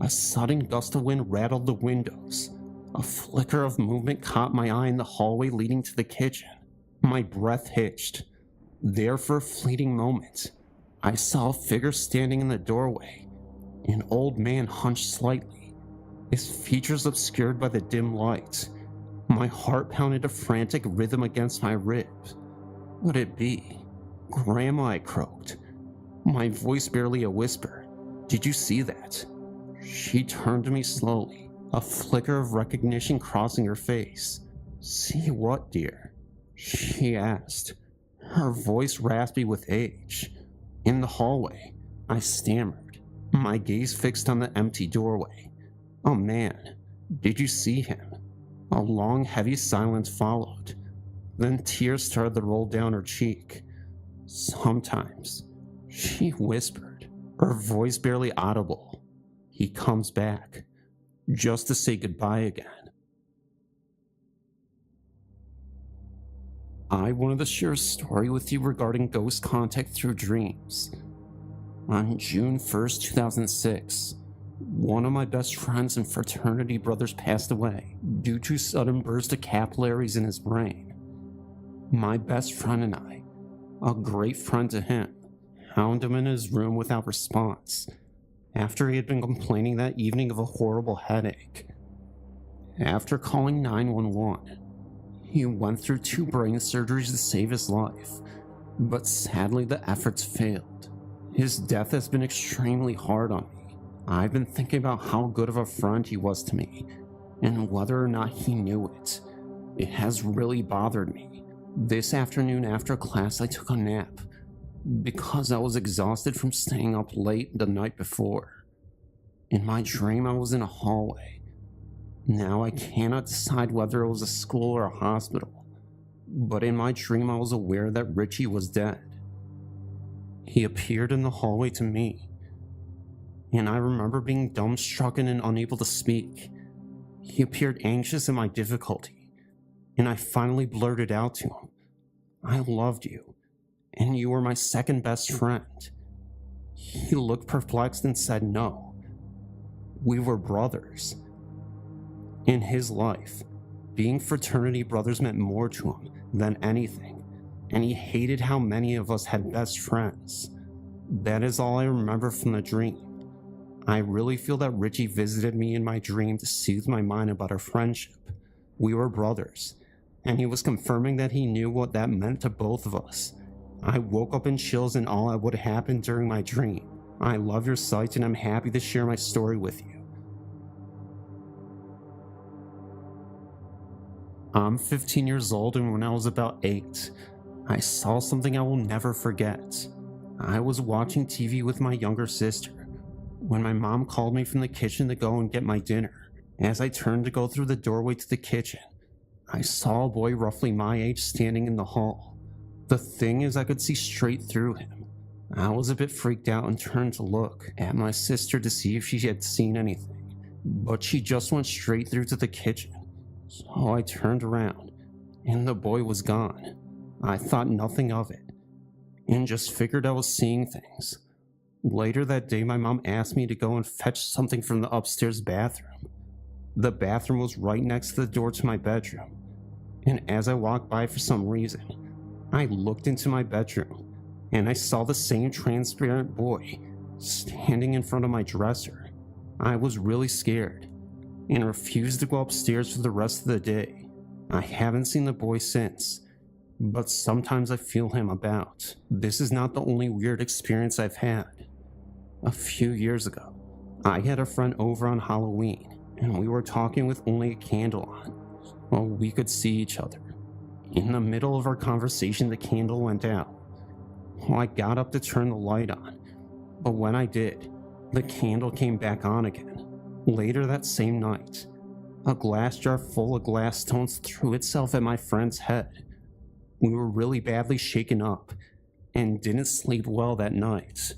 a sudden gust of wind rattled the windows. A flicker of movement caught my eye in the hallway leading to the kitchen. My breath hitched. There for a fleeting moment, I saw a figure standing in the doorway, an old man hunched slightly, his features obscured by the dim light. My heart pounded a frantic rhythm against my ribs. Would it be Grandma? I croaked, my voice barely a whisper. Did you see that? She turned to me slowly, a flicker of recognition crossing her face. See what, dear? She asked, her voice raspy with age. In the hallway, I stammered, my gaze fixed on the empty doorway. Oh man, did you see him? A long, heavy silence followed. Then tears started to roll down her cheek. Sometimes, she whispered, her voice barely audible. He comes back, just to say goodbye again. I wanted to share a story with you regarding ghost contact through dreams. On June 1st, 2006, one of my best friends and fraternity brothers passed away due to sudden burst of capillaries in his brain. My best friend and I, a great friend to him, found him in his room without response after he had been complaining that evening of a horrible headache. After calling 911, he went through 2 brain surgeries to save his life, but sadly the efforts failed. His death has been extremely hard on me. I've been thinking about how good of a friend he was to me, and whether or not he knew it. It has really bothered me. This afternoon after class I took a nap, because I was exhausted from staying up late the night before. In my dream I was in a hallway. Now I cannot decide whether it was a school or a hospital, but in my dream I was aware that Richie was dead. He appeared in the hallway to me, and I remember being dumbstruck and unable to speak. He appeared anxious at my difficulty, and I finally blurted out to him, "I loved you, and you were my second best friend." He looked perplexed and said no. We were brothers. In his life, being fraternity brothers meant more to him than anything, and he hated how many of us had best friends. That is all I remember from the dream. I really feel that Richie visited me in my dream to soothe my mind about our friendship. We were brothers, and he was confirming that he knew what that meant to both of us. I woke up in chills and all that would happen during my dream. I love your site and I'm happy to share my story with you. I'm 15 years old, and when I was about 8, I saw something I will never forget. I was watching TV with my younger sister when my mom called me from the kitchen to go and get my dinner. As I turned to go through the doorway to the kitchen, I saw a boy roughly my age standing in the hall. The thing is, I could see straight through him. I was a bit freaked out and turned to look at my sister to see if she had seen anything, but she just went straight through to the kitchen. So I turned around, and the boy was gone. I thought nothing of it, and just figured I was seeing things. Later that day, my mom asked me to go and fetch something from the upstairs bathroom. The bathroom was right next to the door to my bedroom, and as I walked by for some reason, I looked into my bedroom, and I saw the same transparent boy standing in front of my dresser. I was really scared and refused to go upstairs for the rest of the day. I haven't seen the boy since, but sometimes I feel him about. This is not the only weird experience I've had. A few years ago, I had a friend over on Halloween, and we were talking with only a candle on, while we could see each other. In the middle of our conversation, the candle went out. Well, I got up to turn the light on, but when I did, the candle came back on again. Later that same night, a glass jar full of glass stones threw itself at my friend's head. We were really badly shaken up and didn't sleep well that night.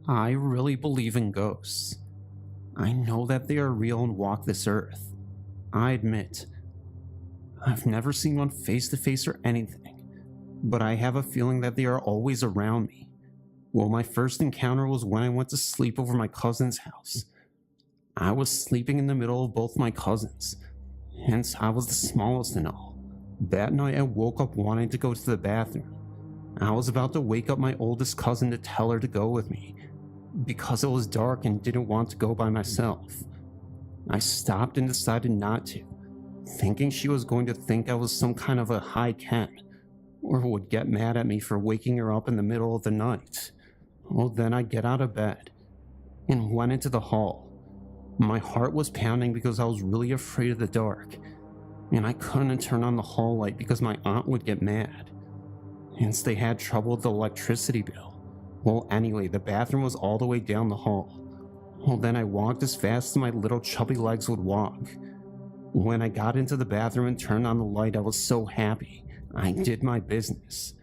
I really believe in ghosts. I know that they are real and walk this earth. I admit, I've never seen one face to face or anything, but I have a feeling that they are always around me. Well, my first encounter was when I went to sleep over my cousin's house. I was sleeping in the middle of both my cousins, hence I was the smallest and all. That night I woke up wanting to go to the bathroom. I was about to wake up my oldest cousin to tell her to go with me, because it was dark and didn't want to go by myself. I stopped and decided not to, thinking she was going to think I was some kind of a high Ken, or would get mad at me for waking her up in the middle of the night. Well, then I get out of bed and went into the hall. My heart was pounding because I was really afraid of the dark, and I couldn't turn on the hall light because my aunt would get mad. Hence they had trouble with the electricity bill. Well, anyway, the bathroom was all the way down the hall. Well, then I walked as fast as my little chubby legs would walk. When I got into the bathroom and turned on the light, I was so happy. I did my business.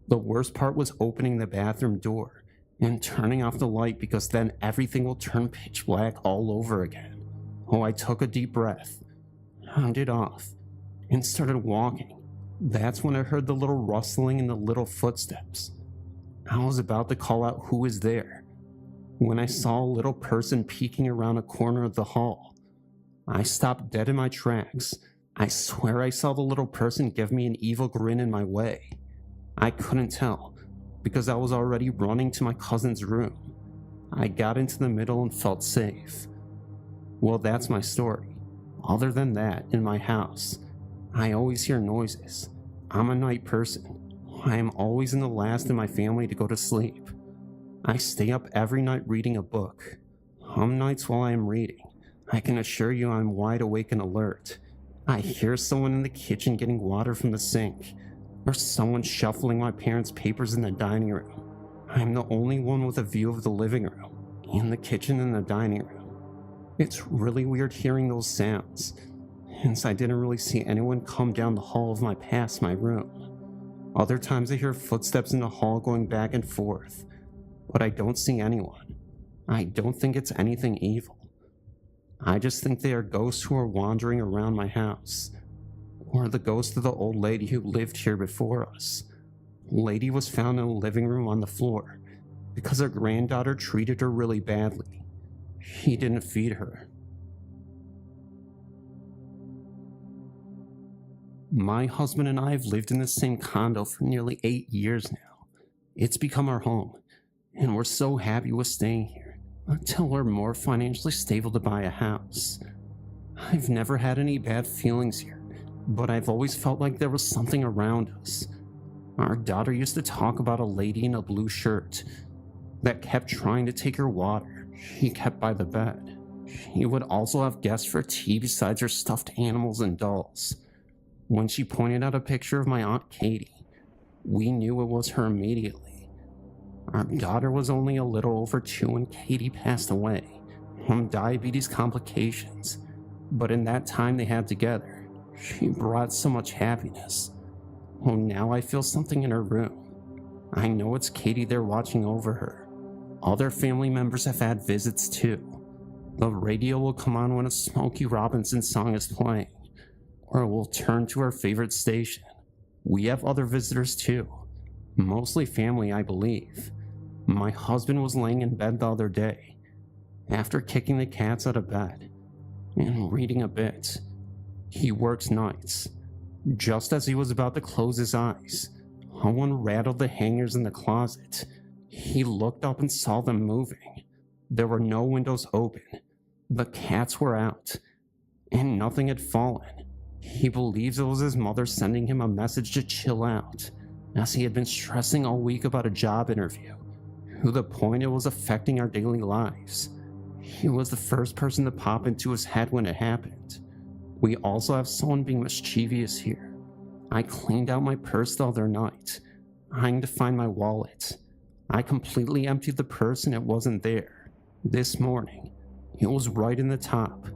The worst part was opening the bathroom door and turning off the light, because then everything will turn pitch black all over again. Oh, I took a deep breath, turned it off, and started walking. That's when I heard the little rustling and the little footsteps. I was about to call out who is there when I saw a little person peeking around a corner of the hall. I stopped dead in my tracks. I swear I saw the little person give me an evil grin in my way. I couldn't tell, because I was already running to my cousin's room. I got into the middle and felt safe. Well, that's my story. Other than that, in my house, I always hear noises. I'm a night person. I am always in the last in my family to go to sleep. I stay up every night reading a book. Some nights while I am reading, I can assure you I'm wide awake and alert. I hear someone in the kitchen getting water from the sink, or someone shuffling my parents' papers in the dining room. I'm the only one with a view of the living room, and the kitchen and the dining room. It's really weird hearing those sounds, hence I didn't really see anyone come down the hall of my past my room. Other times I hear footsteps in the hall going back and forth, but I don't see anyone. I don't think it's anything evil. I just think they are ghosts who are wandering around my house. or the ghost of the old lady who lived here before us. Lady was found in the living room on the floor because her granddaughter treated her really badly. He didn't feed her. My husband and I have lived in the same condo for nearly 8 years now. It's become our home, and we're so happy with staying here until we're more financially stable to buy a house. I've never had any bad feelings here, but I've always felt like there was something around us. Our daughter used to talk about a lady in a blue shirt that kept trying to take her water she kept by the bed. She would also have guests for tea besides her stuffed animals and dolls. When she pointed out a picture of my Aunt Katie, we knew it was her immediately. Our daughter was only a little over 2 when Katie passed away from diabetes complications, but in that time they had together, she brought so much happiness. Oh, now I feel something in her room. I know it's Katie there watching over her. Other family members have had visits too. The radio will come on when a Smokey Robinson song is playing, or we'll turn to our favorite station. We have other visitors too, mostly family, I believe. My husband was laying in bed the other day, after kicking the cats out of bed, and reading a bit. He works nights. Just as he was about to close his eyes, someone rattled the hangers in the closet. He looked up and saw them moving. There were no windows open. The cats were out, and nothing had fallen. He believes it was his mother sending him a message to chill out, as he had been stressing all week about a job interview, to the point it was affecting our daily lives. He was the first person to pop into his head when it happened. We also have someone being mischievous here. I cleaned out my purse the other night, trying to find my wallet. I completely emptied the purse and it wasn't there. This morning, it was right in the top.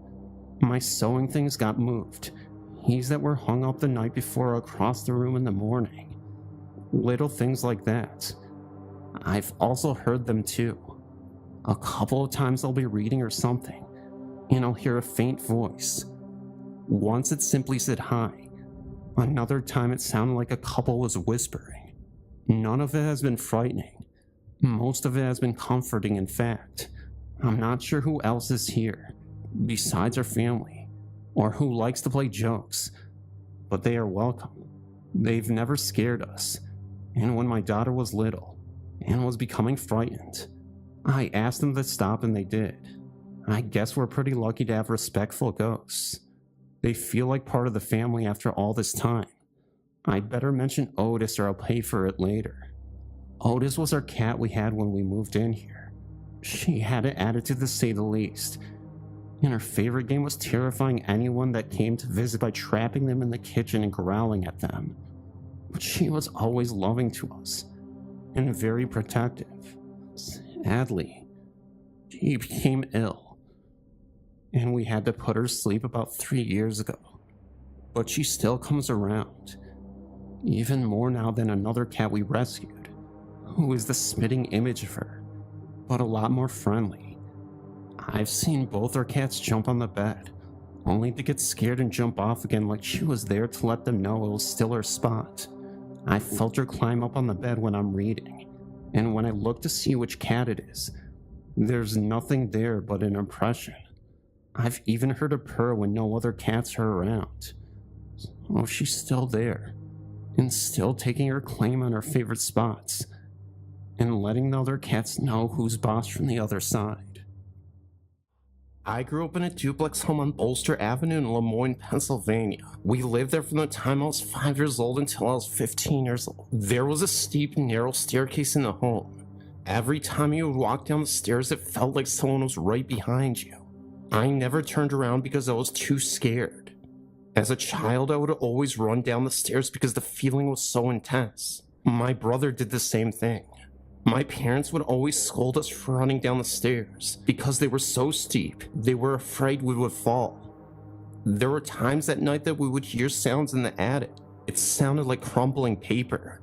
My sewing things got moved. Keys that were hung up the night before across the room in the morning. Little things like that. I've also heard them too. A couple of times I'll be reading or something, and I'll hear a faint voice. Once it simply said hi. Another time it sounded like a couple was whispering. None of it has been frightening. Most of it has been comforting, in fact. I'm not sure who else is here, besides our family, or who likes to play jokes, but they are welcome. They've never scared us, and when my daughter was little, and was becoming frightened, I asked them to stop and they did. I guess we're pretty lucky to have respectful ghosts. They feel like part of the family after all this time. I'd better mention Otis or I'll pay for it later. Otis was our cat we had when we moved in here. She had an attitude to say the least, and her favorite game was terrifying anyone that came to visit by trapping them in the kitchen and growling at them. But she was always loving to us, and very protective. Sadly, she became ill, and we had to put her to sleep about 3 years ago. But she still comes around, even more now than another cat we rescued, who is the spitting image of her, but a lot more friendly. I've seen both our cats jump on the bed, only to get scared and jump off again like she was there to let them know it was still her spot. I felt her climb up on the bed when I'm reading, and when I look to see which cat it is, there's nothing there but an impression. I've even heard her purr when no other cats are around. Oh, she's still there, and still taking her claim on her favorite spots, and letting the other cats know who's boss from the other side. I grew up in a duplex home on Bolster Avenue in Lemoyne, Pennsylvania. We lived there from the time I was 5 years old until I was 15 years old. There was a steep, narrow staircase in the home. Every time you would walk down the stairs, it felt like someone was right behind you. I never turned around because I was too scared. As a child, I would always run down the stairs because the feeling was so intense. My brother did the same thing. My parents would always scold us for running down the stairs because they were so steep, they were afraid we would fall. There were times at night that we would hear sounds in the attic. It sounded like crumbling paper.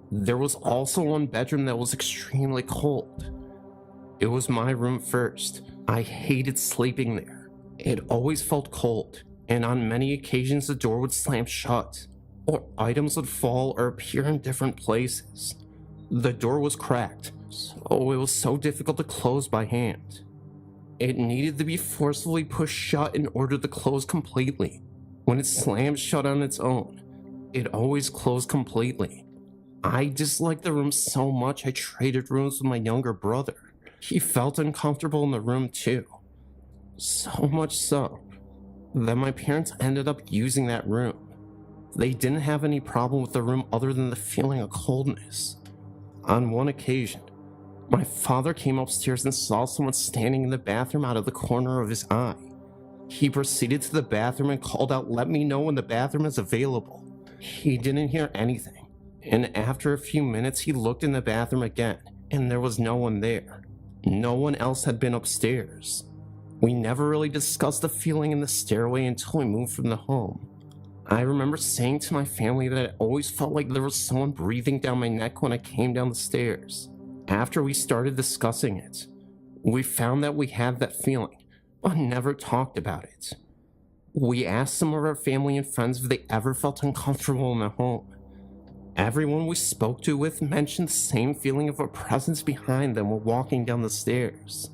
There was also one bedroom that was extremely cold. It was my room first. I hated sleeping there. It always felt cold, and on many occasions the door would slam shut, or items would fall or appear in different places. The door was cracked, so it was so difficult to close by hand. It needed to be forcefully pushed shut in order to close completely. When it slammed shut on its own, it always closed completely. I disliked the room so much I traded rooms with my younger brother. He felt uncomfortable in the room too. So much so that my parents ended up using that room. They didn't have any problem with the room other than the feeling of coldness. On one occasion, my father came upstairs and saw someone standing in the bathroom out of the corner of his eye. He proceeded to the bathroom and called out, "Let me know when the bathroom is available." He didn't hear anything, and after a few minutes he looked in the bathroom again, and there was no one there. No one else had been upstairs. We never really discussed the feeling in the stairway until we moved from the home. I remember saying to my family that I always felt like there was someone breathing down my neck when I came down the stairs. After we started discussing it, we found that we had that feeling, but never talked about it. We asked some of our family and friends if they ever felt uncomfortable in the home. Everyone we spoke to with mentioned the same feeling of a presence behind them while walking down the stairs.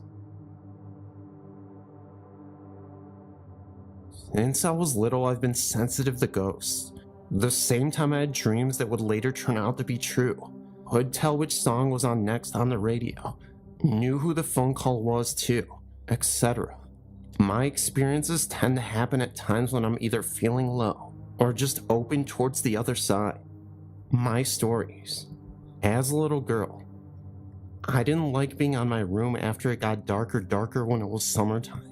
Since I was little, I've been sensitive to ghosts. The same time I had dreams that would later turn out to be true. Could tell which song was on next on the radio, knew who the phone call was too, etc. My experiences tend to happen at times when I'm either feeling low or just open towards the other side. My stories. As a little girl, I didn't like being on my room after it got darker when it was summertime.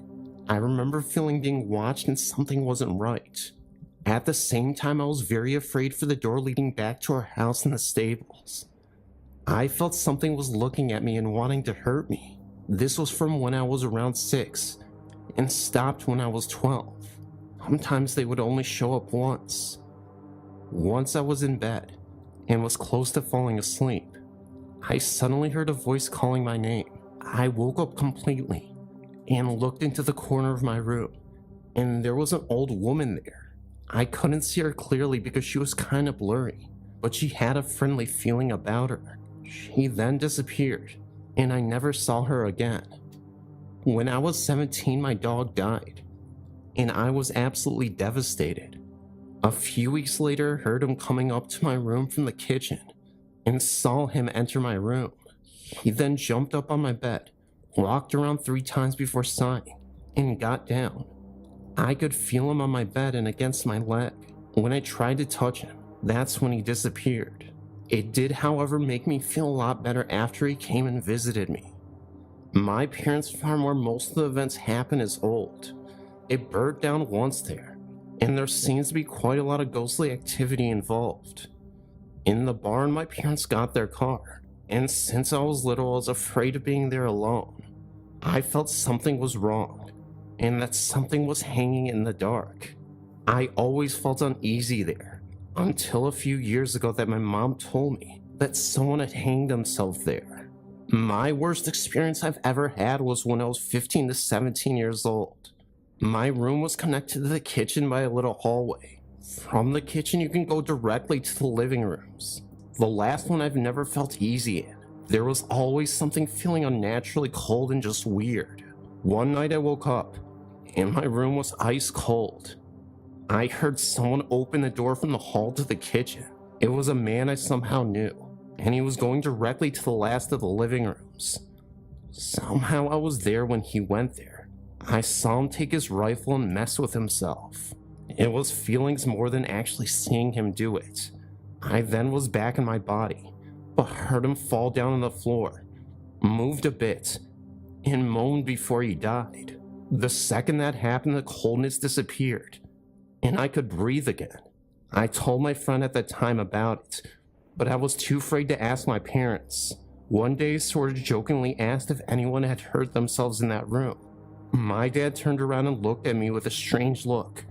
I remember feeling being watched and something wasn't right. At the same time, I was very afraid for the door leading back to our house in the stables. I felt something was looking at me and wanting to hurt me. This was from when I was around 6 and stopped when I was 12. Sometimes they would only show up once. Once I was in bed and was close to falling asleep. I suddenly heard a voice calling my name. I woke up completely and looked into the corner of my room, and there was an old woman there. I couldn't see her clearly because she was kind of blurry, but she had a friendly feeling about her. She then disappeared, and I never saw her again. When I was 17, my dog died, and I was absolutely devastated. A few weeks later, I heard him coming up to my room from the kitchen and saw him enter my room. He then jumped up on my bed, walked around 3 times before sighing, and got down. I could feel him on my bed and against my leg. When I tried to touch him, that's when he disappeared. It did, however, make me feel a lot better after he came and visited me. My parents' farm where most of the events happen is old. It burnt down once there, and there seems to be quite a lot of ghostly activity involved. In the barn, my parents got their car, and since I was little, I was afraid of being there alone. I felt something was wrong, and that something was hanging in the dark. I always felt uneasy there, until a few years ago that my mom told me that someone had hanged themselves there. My worst experience I've ever had was when I was 15 to 17 years old. My room was connected to the kitchen by a little hallway. From the kitchen, you can go directly to the living rooms. The last one I've never felt easy in. There was always something feeling unnaturally cold and just weird. One night I woke up, and my room was ice cold. I heard someone open the door from the hall to the kitchen. It was a man I somehow knew, and he was going directly to the last of the living rooms. Somehow I was there when he went there. I saw him take his rifle and mess with himself. It was feelings more than actually seeing him do it. I then was back in my body, but heard him fall down on the floor, moved a bit, and moaned before he died. The second that happened, the coldness disappeared, and I could breathe again. I told my friend at the time about it, but I was too afraid to ask my parents. One day, sort of jokingly asked if anyone had hurt themselves in that room. My dad turned around and looked at me with a strange look.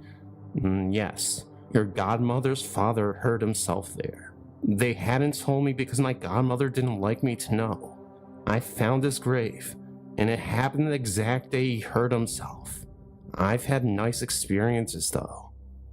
Yes, your godmother's father hurt himself there. They hadn't told me because my godmother didn't like me to know. I found his grave, and it happened the exact day he hurt himself. I've had nice experiences though.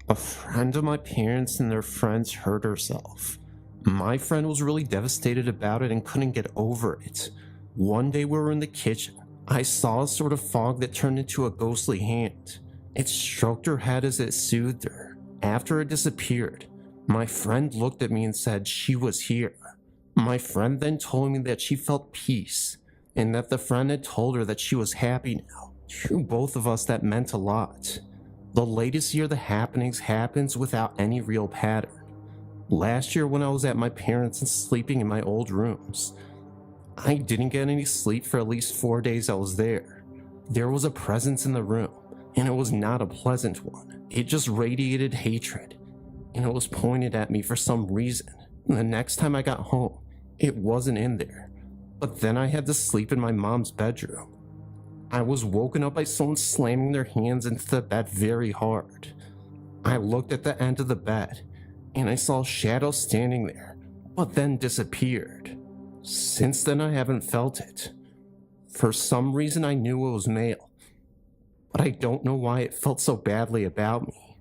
A friend of my parents and their friends hurt herself. My friend was really devastated about it and couldn't get over it. One day we were in the kitchen. I saw a sort of fog that turned into a ghostly hand. It stroked her head as it soothed her. After it disappeared, my friend looked at me and said she was here. My friend then told me that she felt peace and that the friend had told her that she was happy now. To both of us, that meant a lot. The latest year the happenings happens without any real pattern. Last year when I was at my parents' and sleeping in my old rooms, I didn't get any sleep for at least 4 days I was there. There was a presence in the room, and it was not a pleasant one. It just radiated hatred, and it was pointed at me for some reason. The next time I got home, it wasn't in there, but then I had to sleep in my mom's bedroom. I was woken up by someone slamming their hands into the bed very hard. I looked at the end of the bed, and I saw a shadow standing there, but then disappeared. Since then I haven't felt it. For some reason I knew it was male, but I don't know why it felt so badly about me.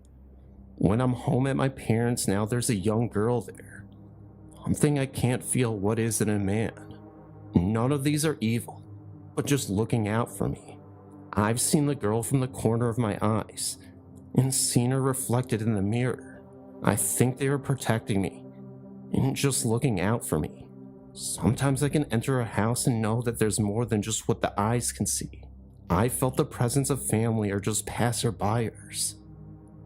When I'm home at my parents' now, there's a young girl there. Something I can't feel what is in a man. None of these are evil, but just looking out for me. I've seen the girl from the corner of my eyes, and seen her reflected in the mirror. I think they were protecting me, and just looking out for me. Sometimes I can enter a house and know that there's more than just what the eyes can see. I felt the presence of family or just passerbyers.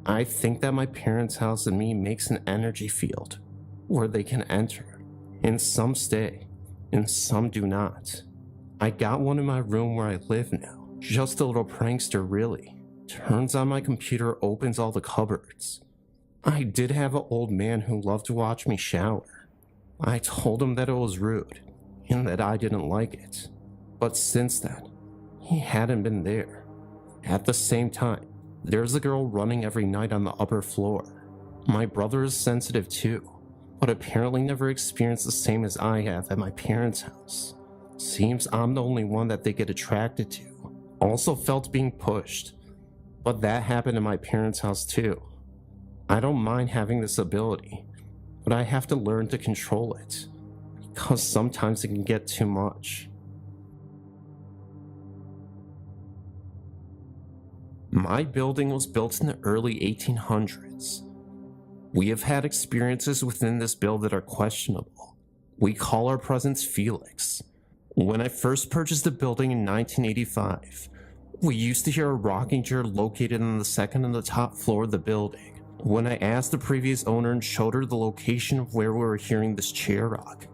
I think that my parents' house and me makes an energy field where they can enter, and some stay, and some do not. I got one in my room where I live now. Just a little prankster, really. Turns on my computer, opens all the cupboards. I did have an old man who loved to watch me shower. I told him that it was rude, and that I didn't like it. But since then, he hadn't been there. At the same time, there's a girl running every night on the upper floor. My brother is sensitive too, but apparently never experienced the same as I have at my parents' house. Seems I'm the only one that they get attracted to. Also felt being pushed, but that happened in my parents' house too. I don't mind having this ability, but I have to learn to control it, because sometimes it can get too much. My building was built in the early 1800s. We have had experiences within this build that are questionable. We call our presence Felix. When I first purchased the building in 1985, we used to hear a rocking chair located on the second and the top floor of the building. When I asked the previous owner and showed her the location of where we were hearing this chair rock,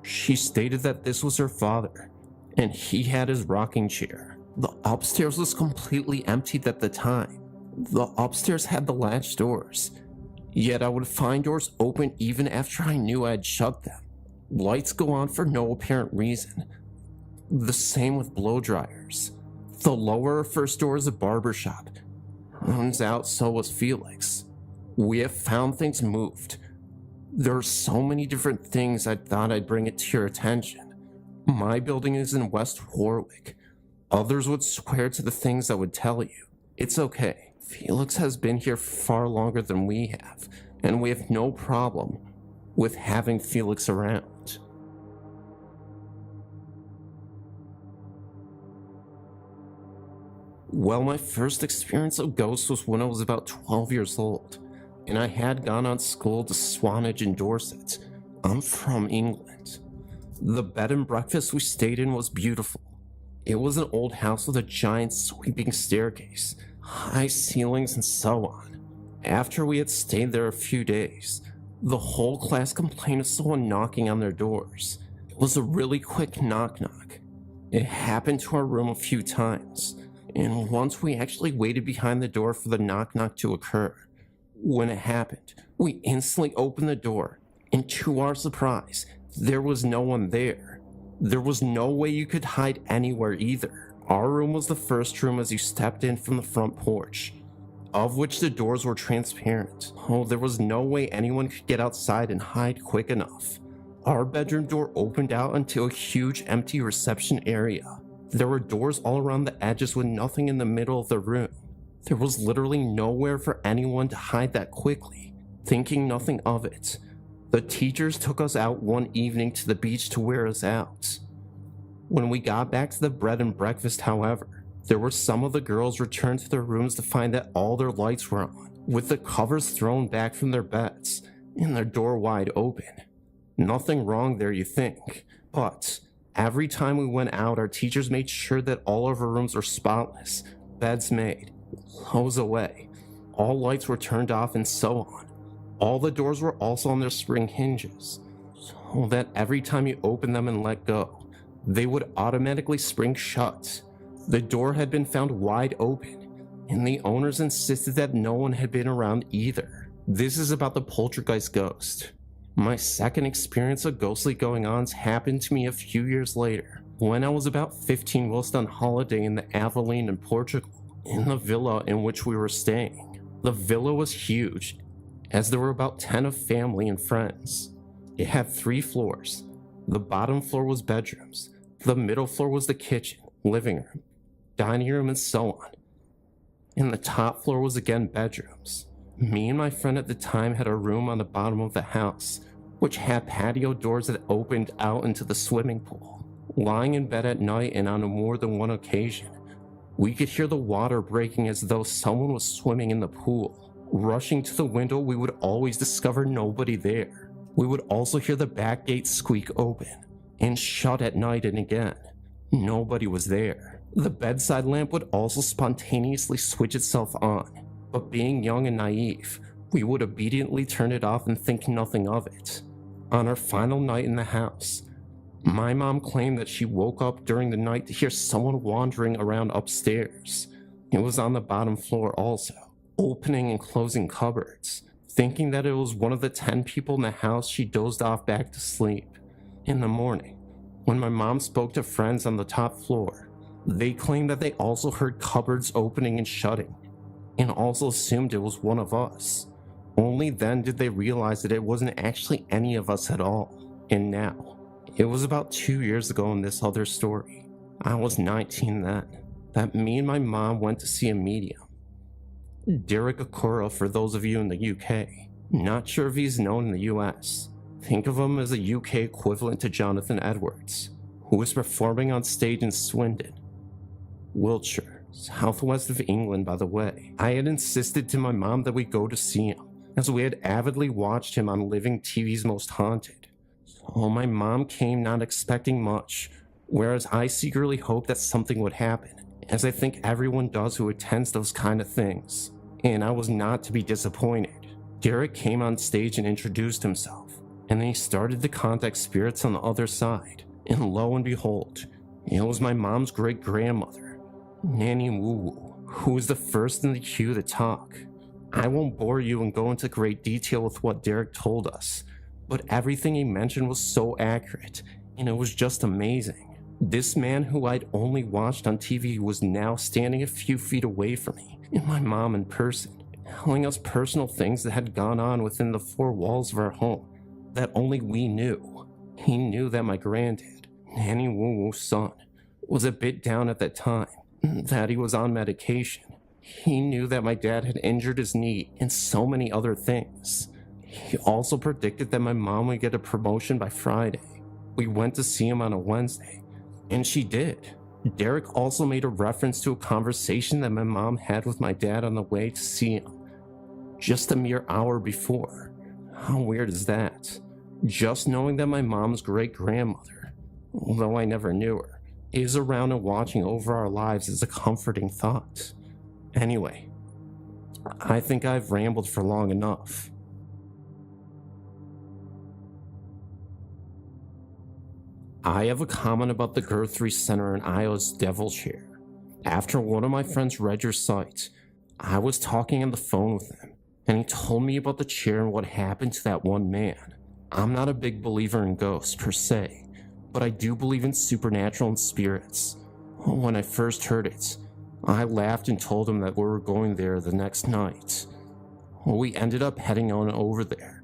she stated that this was her father, and he had his rocking chair. The upstairs was completely emptied at the time. The upstairs had the latch doors, yet I would find doors open even after I knew I had shut them. Lights go on for no apparent reason. The same with blow dryers. The lower or first door is a barber shop. Turns out so was Felix. We have found things moved. There are so many different things I thought I'd bring it to your attention. My building is in West Warwick. Others would swear to the things I would tell you. It's okay. Felix has been here far longer than we have, and we have no problem with having Felix around. Well, my first experience of ghosts was when I was about 12 years old, and I had gone on school to Swanage in Dorset. I'm from England. The bed and breakfast we stayed in was beautiful. It was an old house with a giant sweeping staircase, high ceilings, and so on. After we had stayed there a few days, the whole class complained of someone knocking on their doors. It was a really quick knock-knock. It happened to our room a few times, and once we actually waited behind the door for the knock-knock to occur. When it happened, we instantly opened the door, and to our surprise, there was no one there. There was no way you could hide anywhere either. Our room was the first room as you stepped in from the front porch, of which the doors were transparent. Oh, there was no way anyone could get outside and hide quick enough. Our bedroom door opened out into a huge empty reception area. There were doors all around the edges with nothing in the middle of the room. There was literally nowhere for anyone to hide that quickly. Thinking nothing of it, the teachers took us out one evening to the beach to wear us out. When we got back to the bread and breakfast, however, there were some of the girls returned to their rooms to find that all their lights were on, with the covers thrown back from their beds, and their door wide open. Nothing wrong there, you think, but every time we went out, our teachers made sure that all of our rooms were spotless, beds made, clothes away, all lights were turned off, and so on. All the doors were also on their spring hinges, so that every time you opened them and let go, they would automatically spring shut. The door had been found wide open, and the owners insisted that no one had been around either. This is about the poltergeist ghost. My second experience of ghostly going-ons happened to me a few years later, when I was about 15 whilst on holiday in the Avellino in Portugal, in the villa in which we were staying. The villa was huge, as there were about 10 of family and friends. It had 3 floors. The bottom floor was bedrooms. The middle floor was the kitchen, living room, dining room, and so on. And the top floor was again bedrooms. Me and my friend at the time had a room on the bottom of the house, which had patio doors that opened out into the swimming pool. Lying in bed at night and on more than one occasion, we could hear the water breaking as though someone was swimming in the pool. Rushing to the window, we would always discover nobody there. We would also hear the back gate squeak open and shut at night, and again, nobody was there. The bedside lamp would also spontaneously switch itself on, but being young and naive, we would obediently turn it off and think nothing of it. On our final night in the house, my mom claimed that she woke up during the night to hear someone wandering around upstairs. It was on the bottom floor also, opening and closing cupboards. Thinking that it was one of the 10 people in the house, she dozed off back to sleep. In the morning, when my mom spoke to friends on the top floor, they claimed that they also heard cupboards opening and shutting, and also assumed it was one of us. Only then did they realize that it wasn't actually any of us at all. And now, it was about 2 years ago in this other story, I was 19 then, that me and my mom went to see a medium. Derek Akura, for those of you in the UK. Not sure if he's known in the US. Think of him as a UK equivalent to Jonathan Edwards, who was performing on stage in Swindon, Wiltshire, southwest of England, by the way. I had insisted to my mom that we go to see him, as we had avidly watched him on Living TV's Most Haunted. So my mom came not expecting much, whereas I secretly hoped that something would happen, as I think everyone does who attends those kind of things, and I was not to be disappointed. Derek came on stage and introduced himself, and then he started to contact spirits on the other side, and lo and behold, it was my mom's great-grandmother, Nanny Woo Woo, who was the first in the queue to talk. I won't bore you and go into great detail with what Derek told us, but everything he mentioned was so accurate, and it was just amazing. This man who I'd only watched on TV was now standing a few feet away from me, and my mom in person, telling us personal things that had gone on within the 4 walls of our home that only we knew. He knew that my granddad, Nanny Woo Woo's son, was a bit down at that time, that he was on medication. He knew that my dad had injured his knee and so many other things. He also predicted that my mom would get a promotion by Friday. We went to see him on a Wednesday, and she did. Derek also made a reference to a conversation that my mom had with my dad on the way to see him, just a mere hour before. How weird is that? Just knowing that my mom's great-grandmother, although I never knew her, is around and watching over our lives is a comforting thought. Anyway, I think I've rambled for long enough. I have a comment about the Guthrie Center in Iowa's Devil Chair. After one of my friends read your site, I was talking on the phone with him, and he told me about the chair and what happened to that one man. I'm not a big believer in ghosts per se, but I do believe in supernatural and spirits. When I first heard it, I laughed and told him that we were going there the next night. We ended up heading on over there.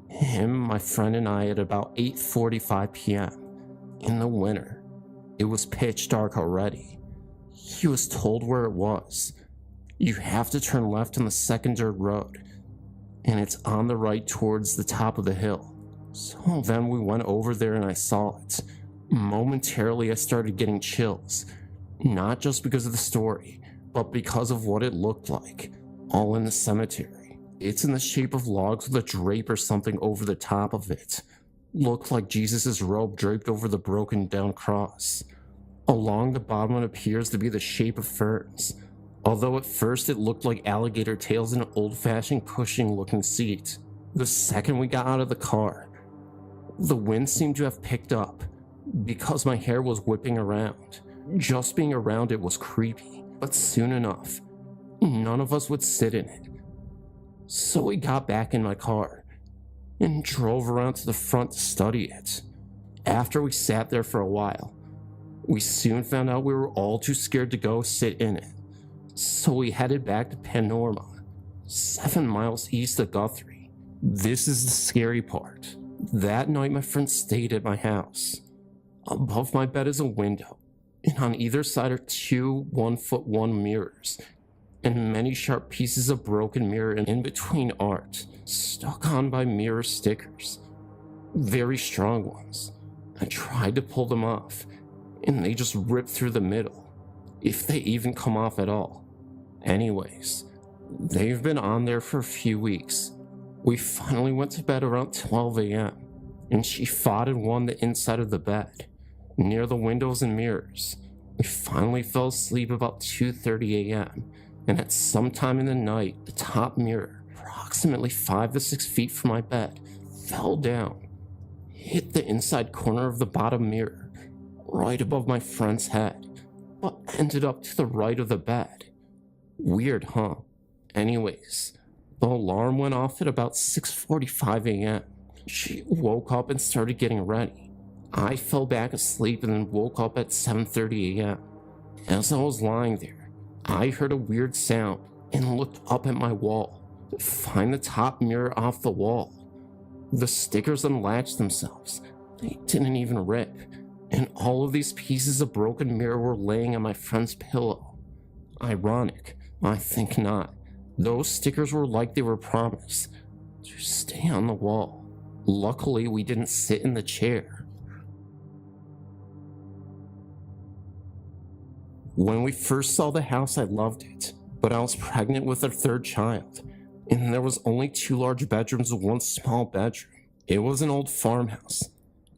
Him, my friend, and I at about 8:45 p.m. in the winter. It was pitch dark already. He was told where it was, You have to turn left on the second dirt road, and it's on the right towards the top of the hill. So then we went over there and I saw it. Momentarily, I started getting chills, not just because of the story, but because of what it looked like, all in the cemetery. It's in the shape of logs with a drape or something over the top of it. Looked like Jesus' robe draped over the broken down cross. Along the bottom it appears to be the shape of ferns, although at first it looked like alligator tails in an old-fashioned cushioning-looking seat. The second we got out of the car, the wind seemed to have picked up, because my hair was whipping around. Just being around it was creepy, but soon enough, none of us would sit in it. So we got back in my car and drove around to the front to study it. After we sat there for a while, we soon found out we were all too scared to go sit in it. So we headed back to Paranormal, 7 miles east of Guthrie. This is the scary part. That night my friend stayed at my house. Above my bed is a window, and on either side are 2 1-foot-1 mirrors, and many sharp pieces of broken mirror in between art, stuck on by mirror stickers. Very strong ones. I tried to pull them off, and they just ripped through the middle, if they even come off at all. Anyways, they've been on there for a few weeks. We finally went to bed around 12 a.m., and she fought and won the inside of the bed, near the windows and mirrors. We finally fell asleep about 2:30 a.m., and at some time in the night, the top mirror, approximately 5 to 6 feet from my bed, fell down, hit the inside corner of the bottom mirror, right above my friend's head, but ended up to the right of the bed. Weird, huh? Anyways, the alarm went off at about 6:45 a.m. She woke up and started getting ready. I fell back asleep and then woke up at 7:30 a.m. As I was lying there, I heard a weird sound and looked up at my wall to find the top mirror off the wall. The stickers unlatched themselves. They didn't even rip, and all of these pieces of broken mirror were laying on my friend's pillow. Ironic, I think not. Those stickers were like they were promised to stay on the wall. Luckily, we didn't sit in the chair. When we first saw the house, I loved it, but I was pregnant with our 3rd child, and there was only 2 large bedrooms and 1 small bedroom. It was an old farmhouse,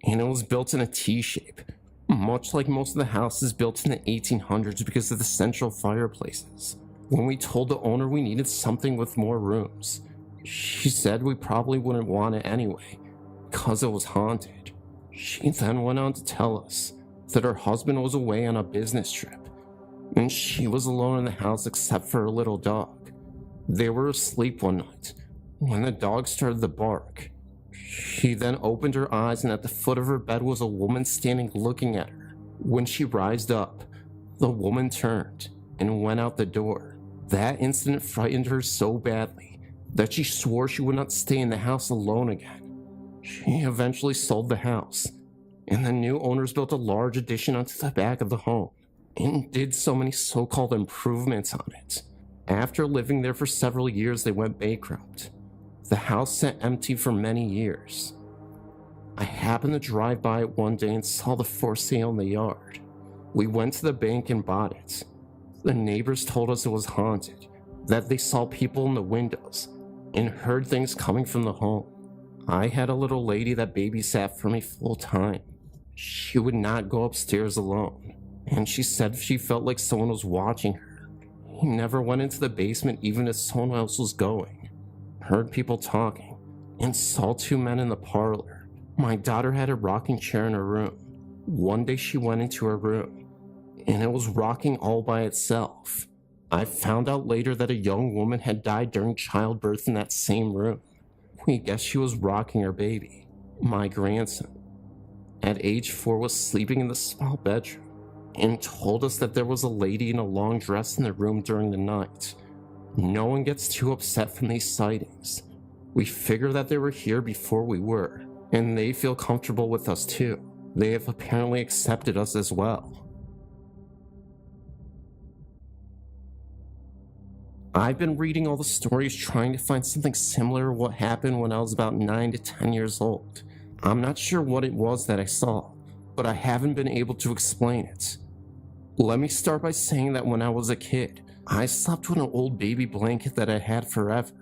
and it was built in a T-shape, much like most of the houses built in the 1800s because of the central fireplaces. When we told the owner we needed something with more rooms, she said we probably wouldn't want it anyway, because it was haunted. She then went on to tell us that her husband was away on a business trip, and she was alone in the house except for her little dog. They were asleep one night when the dog started to bark. She then opened her eyes, and at the foot of her bed was a woman standing looking at her. When she rised up, the woman turned and went out the door. That incident frightened her so badly that she swore she would not stay in the house alone again. She eventually sold the house, and the new owners built a large addition onto the back of the home and did so many so-called improvements on it. After living there for several years, they went bankrupt. The house sat empty for many years. I happened to drive by it one day and saw the for sale in the yard. We went to the bank and bought it. The neighbors told us it was haunted, that they saw people in the windows and heard things coming from the home. I had a little lady that babysat for me full time. She would not go upstairs alone, and she said she felt like someone was watching her. He never went into the basement even if someone else was going. Heard people talking, and saw 2 men in the parlor. My daughter had a rocking chair in her room. One day she went into her room, and it was rocking all by itself. I found out later that a young woman had died during childbirth in that same room. We guessed she was rocking her baby. My grandson, at age 4, was sleeping in the small bedroom and told us that there was a lady in a long dress in the room during the night. No one gets too upset from these sightings. We figure that they were here before we were, and they feel comfortable with us too. They have apparently accepted us as well. I've been reading all the stories trying to find something similar to what happened when I was about 9 to 10 years old. I'm not sure what it was that I saw, but I haven't been able to explain it. Let me start by saying that when I was a kid, I slept with an old baby blanket that I had forever.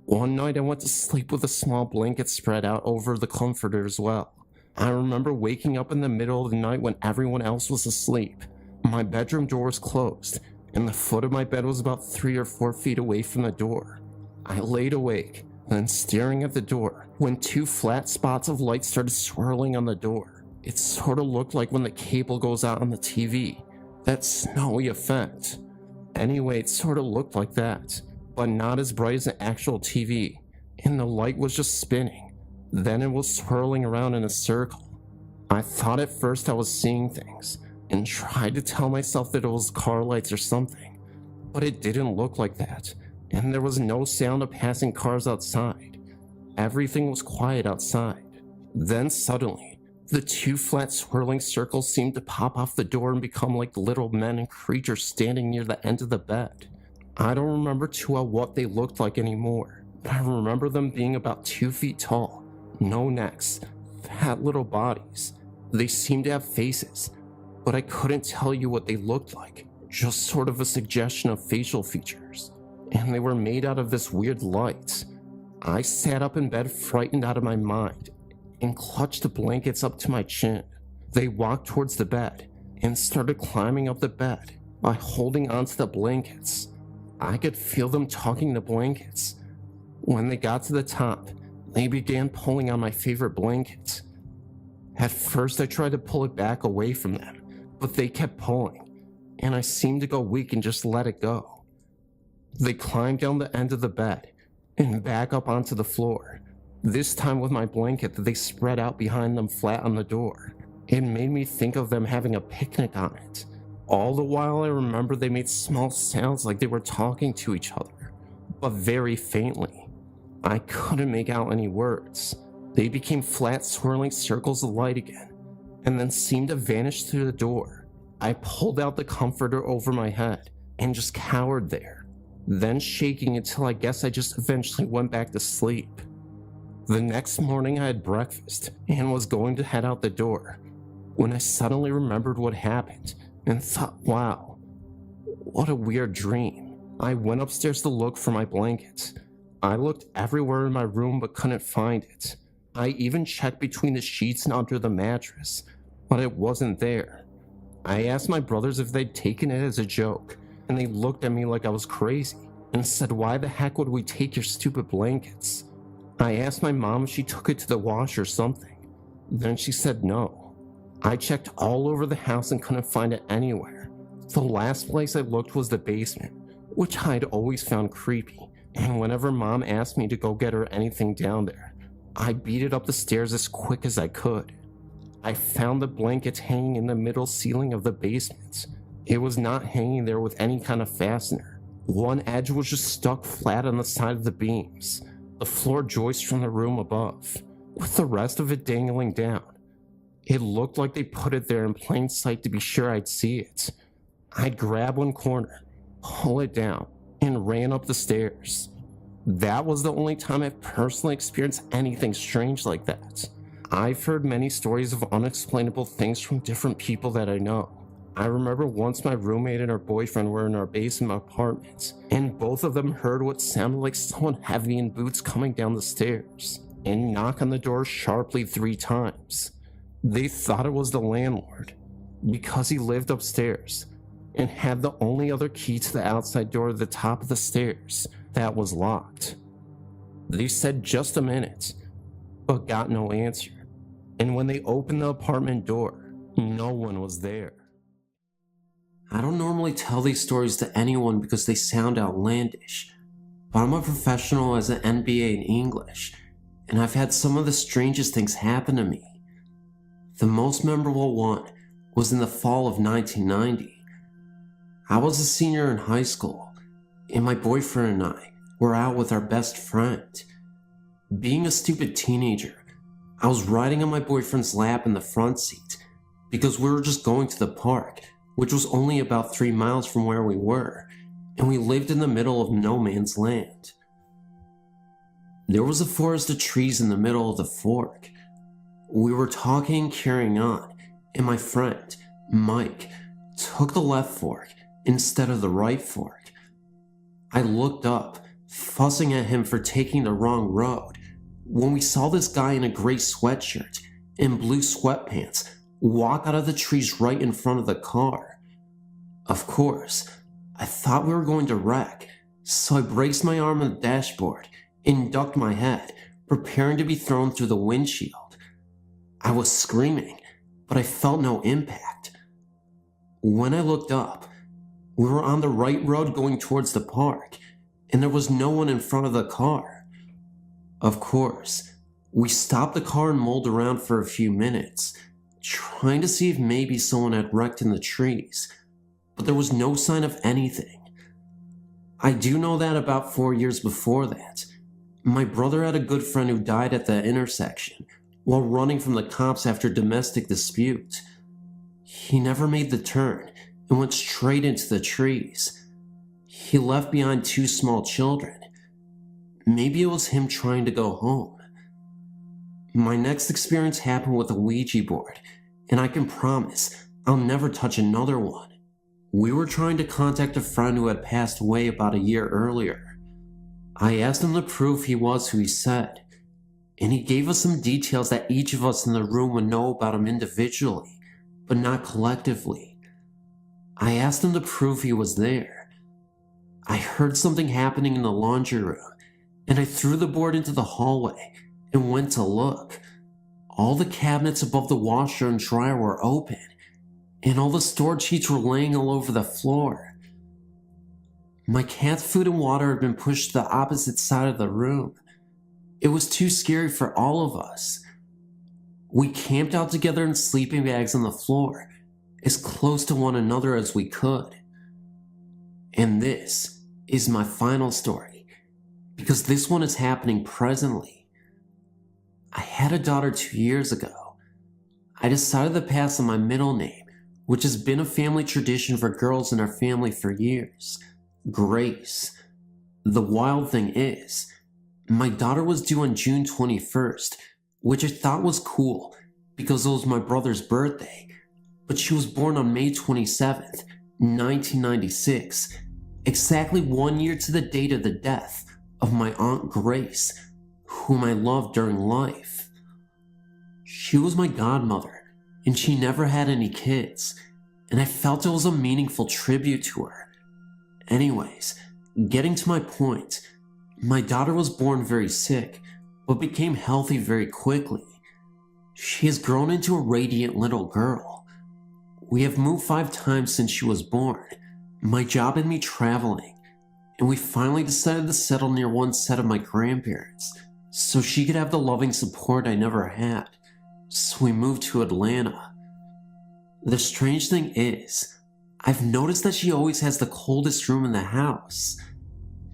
One night I went to sleep with a small blanket spread out over the comforter as well. I remember waking up in the middle of the night when everyone else was asleep. My bedroom door was closed, and the foot of my bed was about 3 or 4 feet away from the door. I laid awake, then staring at the door, when 2 flat spots of light started swirling on the door. It sort of looked like when the cable goes out on the TV, that snowy effect. Anyway, it sort of looked like that, but not as bright as an actual TV, and the light was just spinning. Then it was swirling around in a circle. I thought at first I was seeing things, and tried to tell myself that it was car lights or something, but it didn't look like that, and there was no sound of passing cars outside. Everything was quiet outside. Then suddenly, the 2 flat swirling circles seemed to pop off the door and become like little men and creatures standing near the end of the bed. I don't remember too well what they looked like anymore, but I remember them being about 2 feet tall, no necks, fat little bodies. They seemed to have faces, but I couldn't tell you what they looked like, just sort of a suggestion of facial features. And they were made out of this weird light. I sat up in bed frightened out of my mind and clutched the blankets up to my chin. They walked towards the bed and started climbing up the bed by holding onto the blankets. I could feel them tugging the blankets. When they got to the top, they began pulling on my favorite blanket. At first I tried to pull it back away from them, but they kept pulling, and I seemed to go weak and just let it go. They climbed down the end of the bed and back up onto the floor, this time with my blanket that they spread out behind them flat on the door. It made me think of them having a picnic on it. All the while I remember they made small sounds like they were talking to each other, but very faintly. I couldn't make out any words. They became flat swirling circles of light again, and then seemed to vanish through the door. I pulled out the comforter over my head and just cowered there, then shaking until I guess I just eventually went back to sleep. The next morning I had breakfast and was going to head out the door when I suddenly remembered what happened and thought, wow, what a weird dream. I went upstairs to look for my blanket. I looked everywhere in my room but couldn't find it. I even checked between the sheets and under the mattress, but it wasn't there. I asked my brothers if they'd taken it as a joke, and they looked at me like I was crazy and said, why the heck would we take your stupid blankets? I asked my mom if she took it to the wash or something. Then she said no. I checked all over the house and couldn't find it anywhere. The last place I looked was the basement, which I'd always found creepy, and whenever mom asked me to go get her anything down there, I beat it up the stairs as quick as I could. I found the blanket hanging in the middle ceiling of the basement. It was not hanging there with any kind of fastener. One edge was just stuck flat on the side of the beams, the floor joist from the room above, with the rest of it dangling down. It looked like they put it there in plain sight to be sure I'd see it. I'd grab one corner, pull it down, and ran up the stairs. That was the only time I've personally experienced anything strange like that. I've heard many stories of unexplainable things from different people that I know. I remember once my roommate and her boyfriend were in our basement apartment, and both of them heard what sounded like someone heavy in boots coming down the stairs, and knock on the door sharply 3 times. They thought it was the landlord, because he lived upstairs, and had the only other key to the outside door at the top of the stairs that was locked. They said just a minute, but got no answer, and when they opened the apartment door, no one was there. I don't normally tell these stories to anyone because they sound outlandish, but I'm a professional as an MBA in English, and I've had some of the strangest things happen to me. The most memorable one was in the fall of 1990. I was a senior in high school, and my boyfriend and I were out with our best friend. Being a stupid teenager, I was riding on my boyfriend's lap in the front seat because we were just going to the park, which was only about 3 miles from where we were, and we lived in the middle of no man's land. There was a forest of trees in the middle of the fork. We were talking and carrying on, and my friend, Mike, took the left fork instead of the right fork. I looked up, fussing at him for taking the wrong road, when we saw this guy in a gray sweatshirt and blue sweatpants walk out of the trees right in front of the car. Of course, I thought we were going to wreck, so I braced my arm on the dashboard and ducked my head, preparing to be thrown through the windshield. I was screaming, but I felt no impact. When I looked up, we were on the right road going towards the park, and there was no one in front of the car. Of course, we stopped the car and mulled around for a few minutes, trying to see if maybe someone had wrecked in the trees, but there was no sign of anything. I do know that about 4 years before that, my brother had a good friend who died at the intersection while running from the cops after domestic dispute. He never made the turn and went straight into the trees. He left behind 2 small children. Maybe it was him trying to go home. My next experience happened with a Ouija board, and I can promise I'll never touch another one. We were trying to contact a friend who had passed away about a year earlier. I asked him to prove he was who he said, and he gave us some details that each of us in the room would know about him individually, but not collectively. I asked him to prove he was there. I heard something happening in the laundry room, and I threw the board into the hallway and went to look. All the cabinets above the washer and dryer were open, and all the storage sheets were laying all over the floor. My cat's food and water had been pushed to the opposite side of the room. It was too scary for all of us. We camped out together in sleeping bags on the floor, as close to one another as we could. And this is my final story, because this one is happening presently. I had a daughter 2 years ago. I decided to pass on my middle name, which has been a family tradition for girls in our family for years, Grace. The wild thing is, my daughter was due on June 21st, which I thought was cool because it was my brother's birthday, but she was born on May 27th, 1996, exactly 1 year to the date of the death of my Aunt Grace, whom I loved during life. She was my godmother, and she never had any kids, and I felt it was a meaningful tribute to her. Anyways, getting to my point, my daughter was born very sick, but became healthy very quickly. She has grown into a radiant little girl. We have moved 5 times since she was born, my job and me traveling, and we finally decided to settle near one set of my grandparents, so she could have the loving support I never had. So we moved to Atlanta. The strange thing is, I've noticed that she always has the coldest room in the house.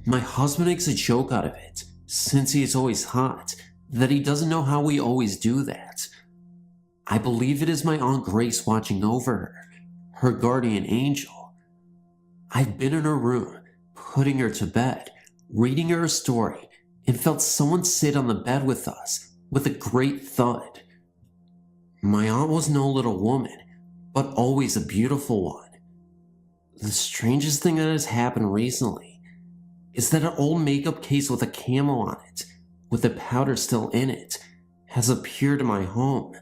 My husband makes a joke out of it, since he is always hot, that he doesn't know how we always do that. I believe it is my Aunt Grace watching over her, her guardian angel. I've been in her room, putting her to bed, reading her a story, and felt someone sit on the bed with us, with a great thud. My aunt was no little woman, but always a beautiful one. The strangest thing that has happened recently is that an old makeup case with a camo on it, with the powder still in it, has appeared in my home.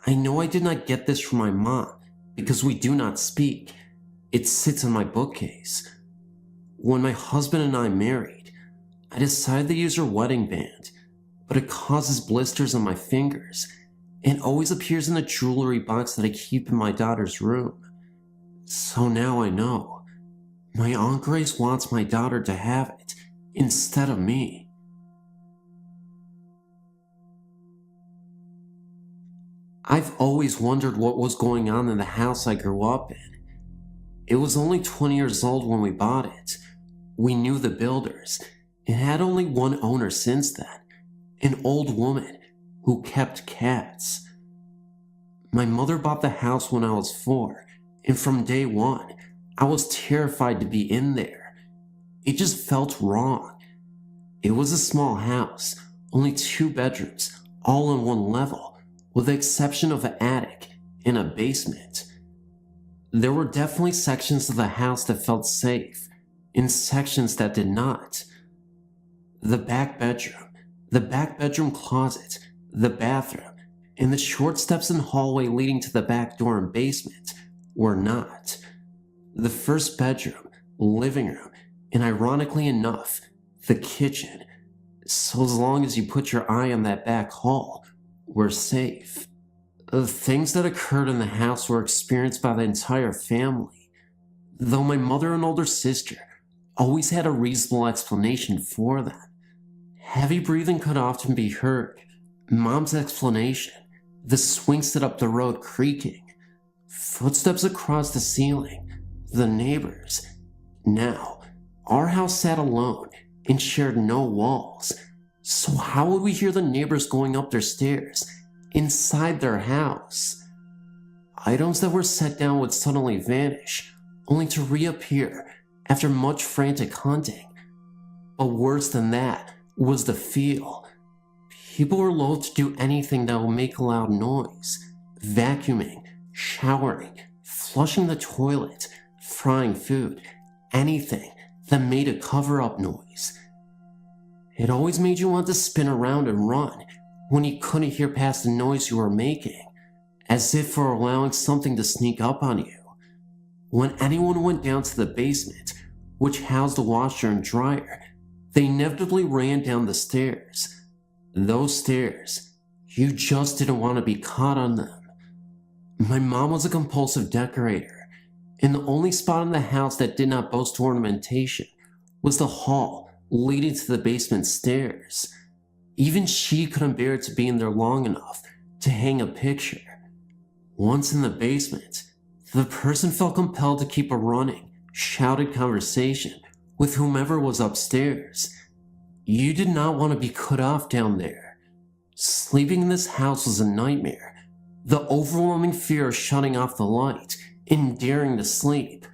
I know I did not get this from my mom, because we do not speak. It sits in my bookcase. When my husband and I married, I decided to use her wedding band, but it causes blisters on my fingers, and always appears in the jewelry box that I keep in my daughter's room. So now I know. My Aunt Grace wants my daughter to have it, instead of me. I've always wondered what was going on in the house I grew up in. It was only 20 years old when we bought it. We knew the builders. It had only one owner since then, an old woman who kept cats. My mother bought the house when I was 4, and from day one, I was terrified to be in there. It just felt wrong. It was a small house, only 2 bedrooms, all on one level, with the exception of an attic and a basement. There were definitely sections of the house that felt safe, and sections that did not. The back bedroom closet, the bathroom, and the short steps and hallway leading to the back door and basement were not. The first bedroom, living room, and ironically enough, the kitchen, so as long as you put your eye on that back hall, were safe. The things that occurred in the house were experienced by the entire family, though my mother and older sister always had a reasonable explanation for them. Heavy breathing could often be heard. Mom's explanation, the swing set up the road creaking, footsteps across the ceiling, the neighbors. Now, our house sat alone and shared no walls, so how would we hear the neighbors going up their stairs inside their house? Items that were set down would suddenly vanish, only to reappear after much frantic hunting. But worse than that was the feel. People were loath to do anything that would make a loud noise. Vacuuming, showering, flushing the toilet, frying food, anything that made a cover-up noise. It always made you want to spin around and run when you couldn't hear past the noise you were making, as if for allowing something to sneak up on you. When anyone went down to the basement, which housed the washer and dryer, they inevitably ran down the stairs. Those stairs, you just didn't want to be caught on them. My mom was a compulsive decorator, and the only spot in the house that did not boast ornamentation was the hall leading to the basement stairs. Even she couldn't bear to be in there long enough to hang a picture. Once in the basement, the person felt compelled to keep a running, shouted conversation with whomever was upstairs. You did not want to be cut off down there. Sleeping in this house was a nightmare. The overwhelming fear of shutting off the light and daring to sleep.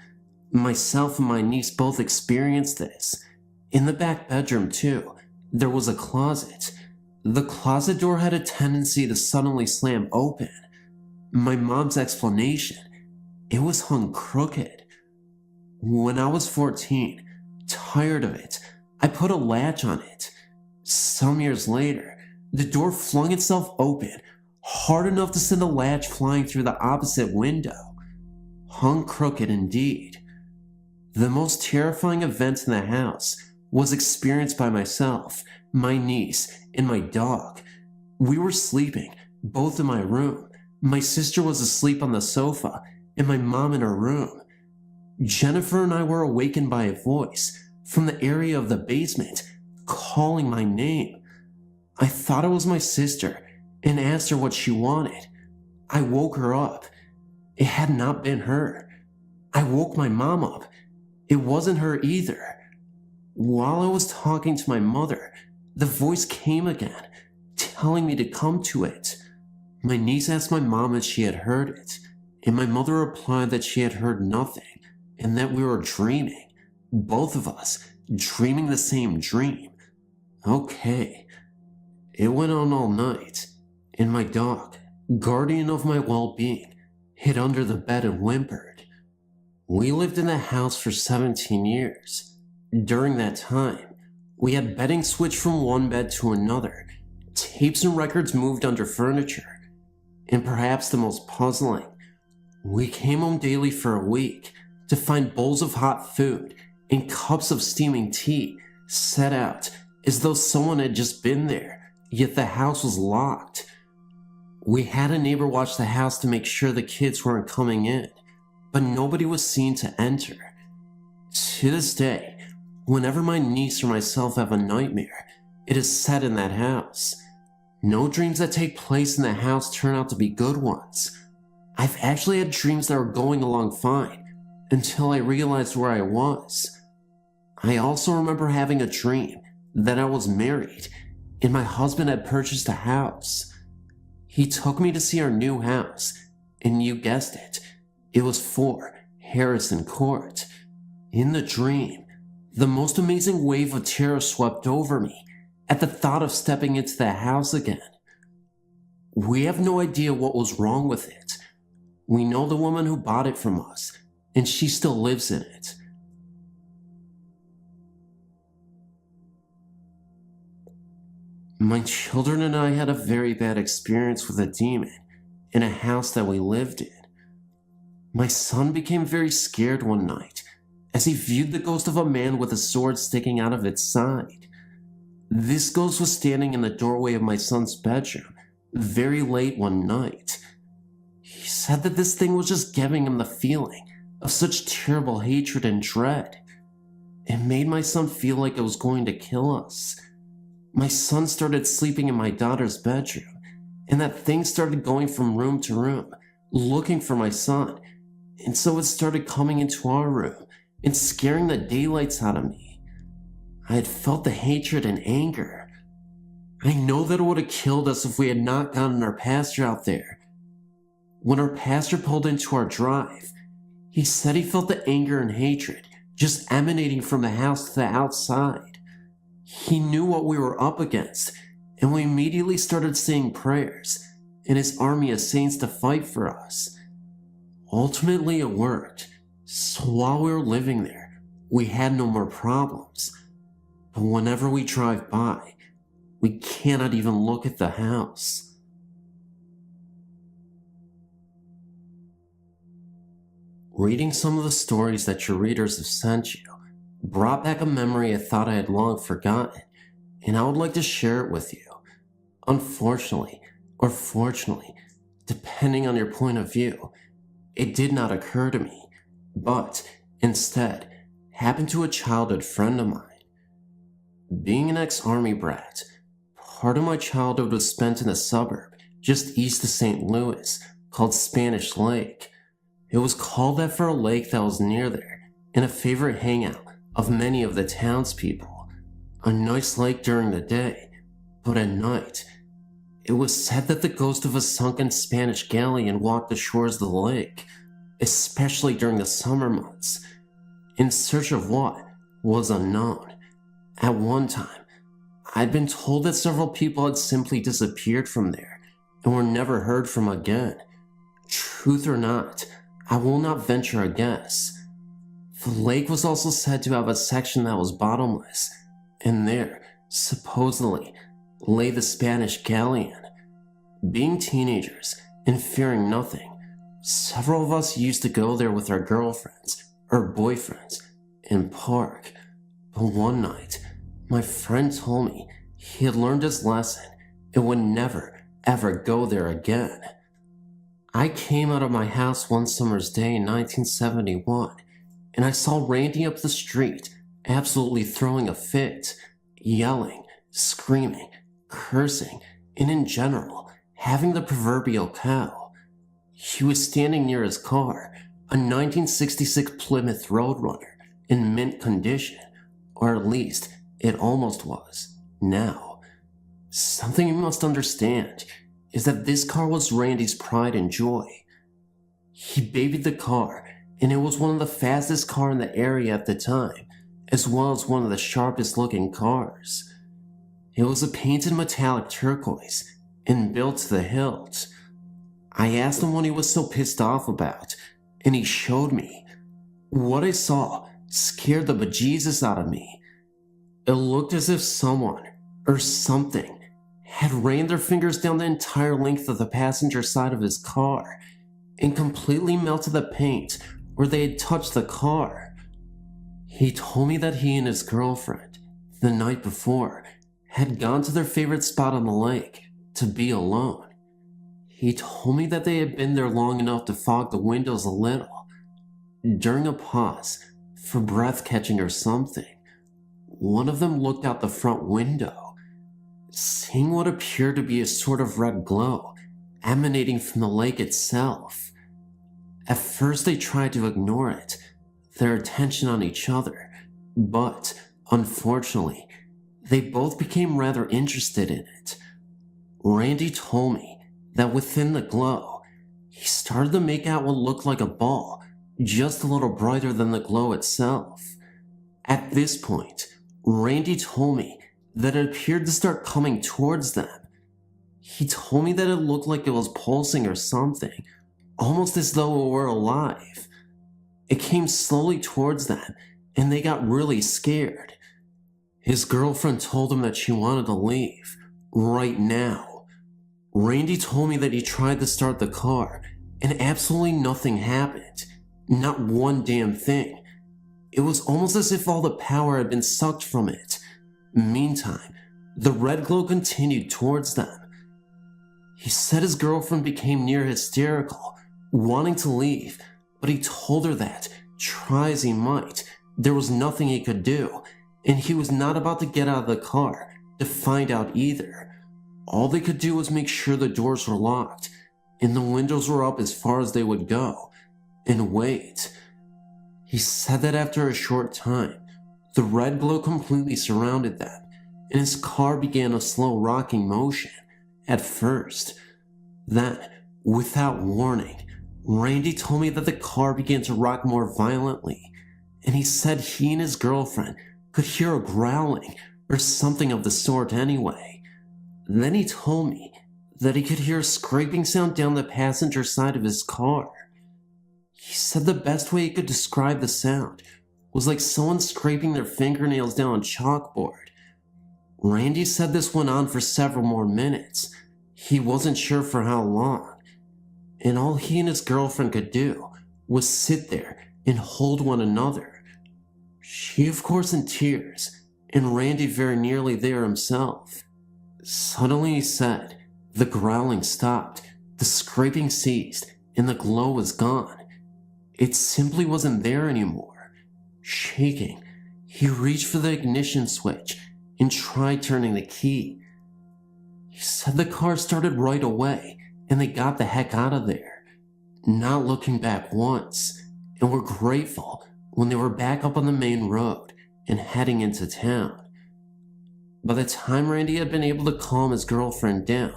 Myself and my niece both experienced this. In the back bedroom, too, there was a closet. The closet door had a tendency to suddenly slam open. My mom's explanation, it was hung crooked. When I was 14, tired of it, I put a latch on it. Some years later, the door flung itself open, hard enough to send the latch flying through the opposite window. Hung crooked indeed. The most terrifying event in the house was experienced by myself, my niece, and my dog. We were sleeping, both in my room. My sister was asleep on the sofa, and my mom in her room. Jennifer and I were awakened by a voice from the area of the basement, calling my name. I thought it was my sister and asked her what she wanted. I woke her up. It had not been her. I woke my mom up. It wasn't her either. While I was talking to my mother, the voice came again, telling me to come to it. My niece asked my mom if she had heard it, and my mother replied that she had heard nothing, and that we were dreaming. Both of us, dreaming the same dream. Okay. It went on all night, and my dog, guardian of my well-being, hid under the bed and whimpered. We lived in the house for 17 years. During that time, we had bedding switched from one bed to another, tapes and records moved under furniture, and perhaps the most puzzling, we came home daily for a week to find bowls of hot food and cups of steaming tea set out as though someone had just been there, yet the house was locked. We had a neighbor watch the house to make sure the kids weren't coming in, but nobody was seen to enter. To this day, whenever my niece or myself have a nightmare, it is set in that house. No dreams that take place in the house turn out to be good ones. I've actually had dreams that were going along fine until I realized where I was. I also remember having a dream that I was married and my husband had purchased a house. He took me to see our new house, and you guessed it, it was for Harrison Court. In the dream, the most amazing wave of terror swept over me at the thought of stepping into the house again. We have no idea what was wrong with it. We know the woman who bought it from us, and she still lives in it. My children and I had a very bad experience with a demon in a house that we lived in. My son became very scared one night as he viewed the ghost of a man with a sword sticking out of its side. This ghost was standing in the doorway of my son's bedroom very late one night. He said that this thing was just giving him the feeling of such terrible hatred and dread. It made my son feel like it was going to kill us. My son started sleeping in my daughter's bedroom, and that thing started going from room to room, looking for my son, and so it started coming into our room and scaring the daylights out of me. I had felt the hatred and anger. I know that it would have killed us if we had not gotten our pastor out there. When our pastor pulled into our drive, he said he felt the anger and hatred just emanating from the house to the outside. He knew what we were up against, and we immediately started saying prayers and his army of saints to fight for us. Ultimately, it worked, so while we were living there, we had no more problems. But whenever we drive by, we cannot even look at the house. Reading some of the stories that your readers have sent you brought back a memory I thought I had long forgotten, and I would like to share it with you. Unfortunately, or fortunately, depending on your point of view, it did not occur to me, but instead happened to a childhood friend of mine. Being an ex-army brat, part of my childhood was spent in a suburb just east of St. Louis called Spanish Lake. It was called that for a lake that was near there and a favorite hangout of many of the townspeople. A nice lake during the day, but at night, it was said that the ghost of a sunken Spanish galleon walked the shores of the lake, especially during the summer months, in search of what was unknown. At one time, I'd been told that several people had simply disappeared from there and were never heard from again. Truth or not, I will not venture a guess. The lake was also said to have a section that was bottomless, and there, supposedly, lay the Spanish galleon. Being teenagers and fearing nothing, several of us used to go there with our girlfriends or boyfriends and park. But one night, my friend told me he had learned his lesson and would never, ever go there again. I came out of my house one summer's day in 1971, and I saw Randy up the street, absolutely throwing a fit, yelling, screaming, cursing, and in general, having the proverbial cow. He was standing near his car, a 1966 Plymouth Roadrunner, in mint condition, or at least it almost was, now. Something you must understand is that this car was Randy's pride and joy. He babied the car, and it was one of the fastest cars in the area at the time, as well as one of the sharpest looking cars. It was a painted metallic turquoise and built to the hilt. I asked him what he was so pissed off about, and he showed me. What I saw scared the bejesus out of me. It looked as if someone, or something, had ran their fingers down the entire length of the passenger side of his car and completely melted the paint where they had touched the car. He told me that he and his girlfriend, the night before, had gone to their favorite spot on the lake to be alone. He told me that they had been there long enough to fog the windows a little. During a pause, for breath catching or something, one of them looked out the front window, seeing what appeared to be a sort of red glow emanating from the lake itself. At first they tried to ignore it, their attention on each other, but, unfortunately, they both became rather interested in it. Randy told me that within the glow, he started to make out what looked like a ball just a little brighter than the glow itself. At this point, Randy told me that it appeared to start coming towards them. He told me that it looked like it was pulsing or something, almost as though it were alive. It came slowly towards them, and they got really scared. His girlfriend told him that she wanted to leave, right now. Randy told me that he tried to start the car, and absolutely nothing happened. Not one damn thing. It was almost as if all the power had been sucked from it. Meantime, the red glow continued towards them. He said his girlfriend became near hysterical, wanting to leave, but he told her that, try as he might, there was nothing he could do, and he was not about to get out of the car to find out either. All they could do was make sure the doors were locked, and the windows were up as far as they would go, and wait. He said that after a short time, the red glow completely surrounded them, and his car began a slow rocking motion at first. Then, without warning, Randy told me that the car began to rock more violently, and he said he and his girlfriend could hear a growling or something of the sort anyway. Then he told me that he could hear a scraping sound down the passenger side of his car. He said the best way he could describe the sound was like someone scraping their fingernails down a chalkboard. Randy said this went on for several more minutes. He wasn't sure for how long, and all he and his girlfriend could do was sit there and hold one another. She, of course, in tears, and Randy very nearly there himself. Suddenly, he said, the growling stopped, the scraping ceased, and the glow was gone. It simply wasn't there anymore. Shaking, he reached for the ignition switch and tried turning the key. He said the car started right away, and they got the heck out of there, not looking back once, and were grateful when they were back up on the main road and heading into town. By the time Randy had been able to calm his girlfriend down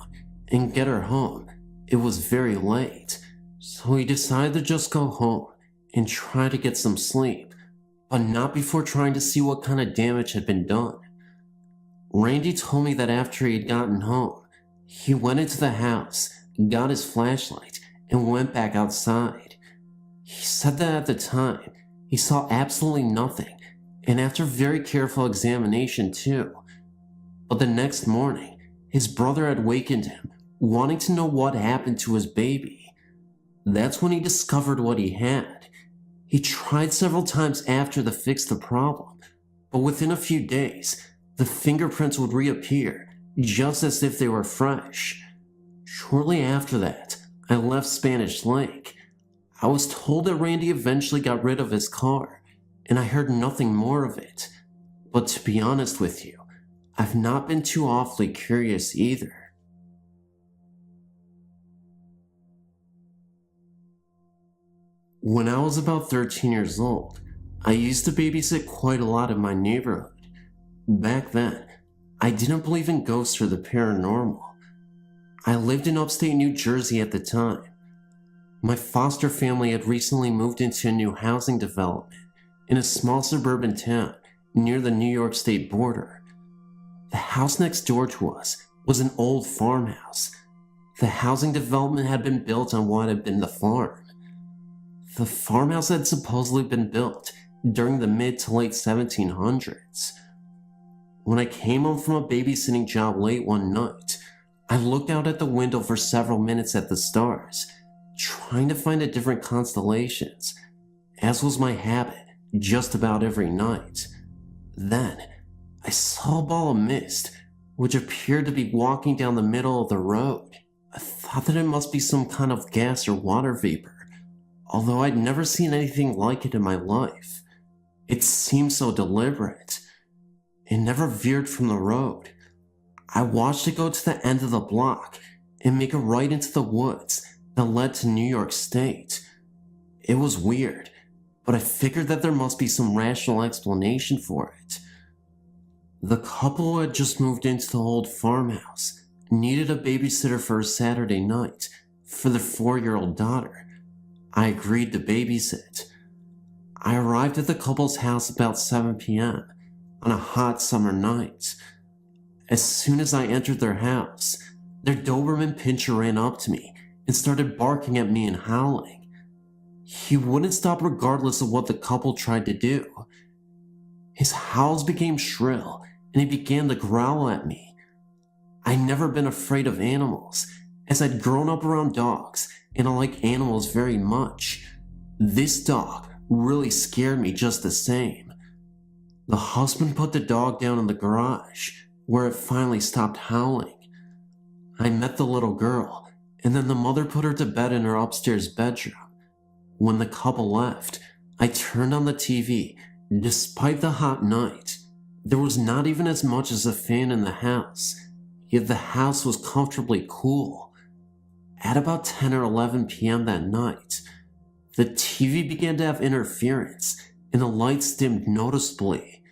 and get her home, it was very late, so he decided to just go home and try to get some sleep, but not before trying to see what kind of damage had been done. Randy told me that after he had gotten home, he went into the house, got his flashlight, and went back outside. He said that at the time, he saw absolutely nothing, and after very careful examination too. But the next morning, his brother had wakened him, wanting to know what happened to his baby. That's when he discovered what he had. He tried several times after to fix the problem, but within a few days, the fingerprints would reappear, just as if they were fresh. Shortly after that, I left Spanish Lake. I was told that Randy eventually got rid of his car, and I heard nothing more of it. But to be honest with you, I've not been too awfully curious either. When I was about 13 years old, I used to babysit quite a lot in my neighborhood. Back then, I didn't believe in ghosts or the paranormal. I lived in upstate New Jersey at the time. My foster family had recently moved into a new housing development in a small suburban town near the New York State border. The house next door to us was an old farmhouse. The housing development had been built on what had been the farm. The farmhouse had supposedly been built during the mid to late 1700s. When I came home from a babysitting job late one night, I looked out at the window for several minutes at the stars, trying to find the different constellations, as was my habit just about every night. Then, I saw a ball of mist, which appeared to be walking down the middle of the road. I thought that it must be some kind of gas or water vapor, although I'd never seen anything like it in my life. It seemed so deliberate. It never veered from the road. I watched it go to the end of the block and make a right into the woods that led to New York State. It was weird, but I figured that there must be some rational explanation for it. The couple who had just moved into the old farmhouse needed a babysitter for a Saturday night for their 4-year-old daughter. I agreed to babysit. I arrived at the couple's house about 7 p.m. on a hot summer night. As soon as I entered their house, their Doberman Pinscher ran up to me and started barking at me and howling. He wouldn't stop regardless of what the couple tried to do. His howls became shrill and he began to growl at me. I'd never been afraid of animals, as I'd grown up around dogs and I like animals very much. This dog really scared me just the same. The husband put the dog down in the garage, where it finally stopped howling. I met the little girl, and then the mother put her to bed in her upstairs bedroom. When the couple left, I turned on the TV. Despite the hot night, there was not even as much as a fan in the house, yet the house was comfortably cool. At about 10 or 11 p.m. that night, the TV began to have interference and the lights dimmed noticeably.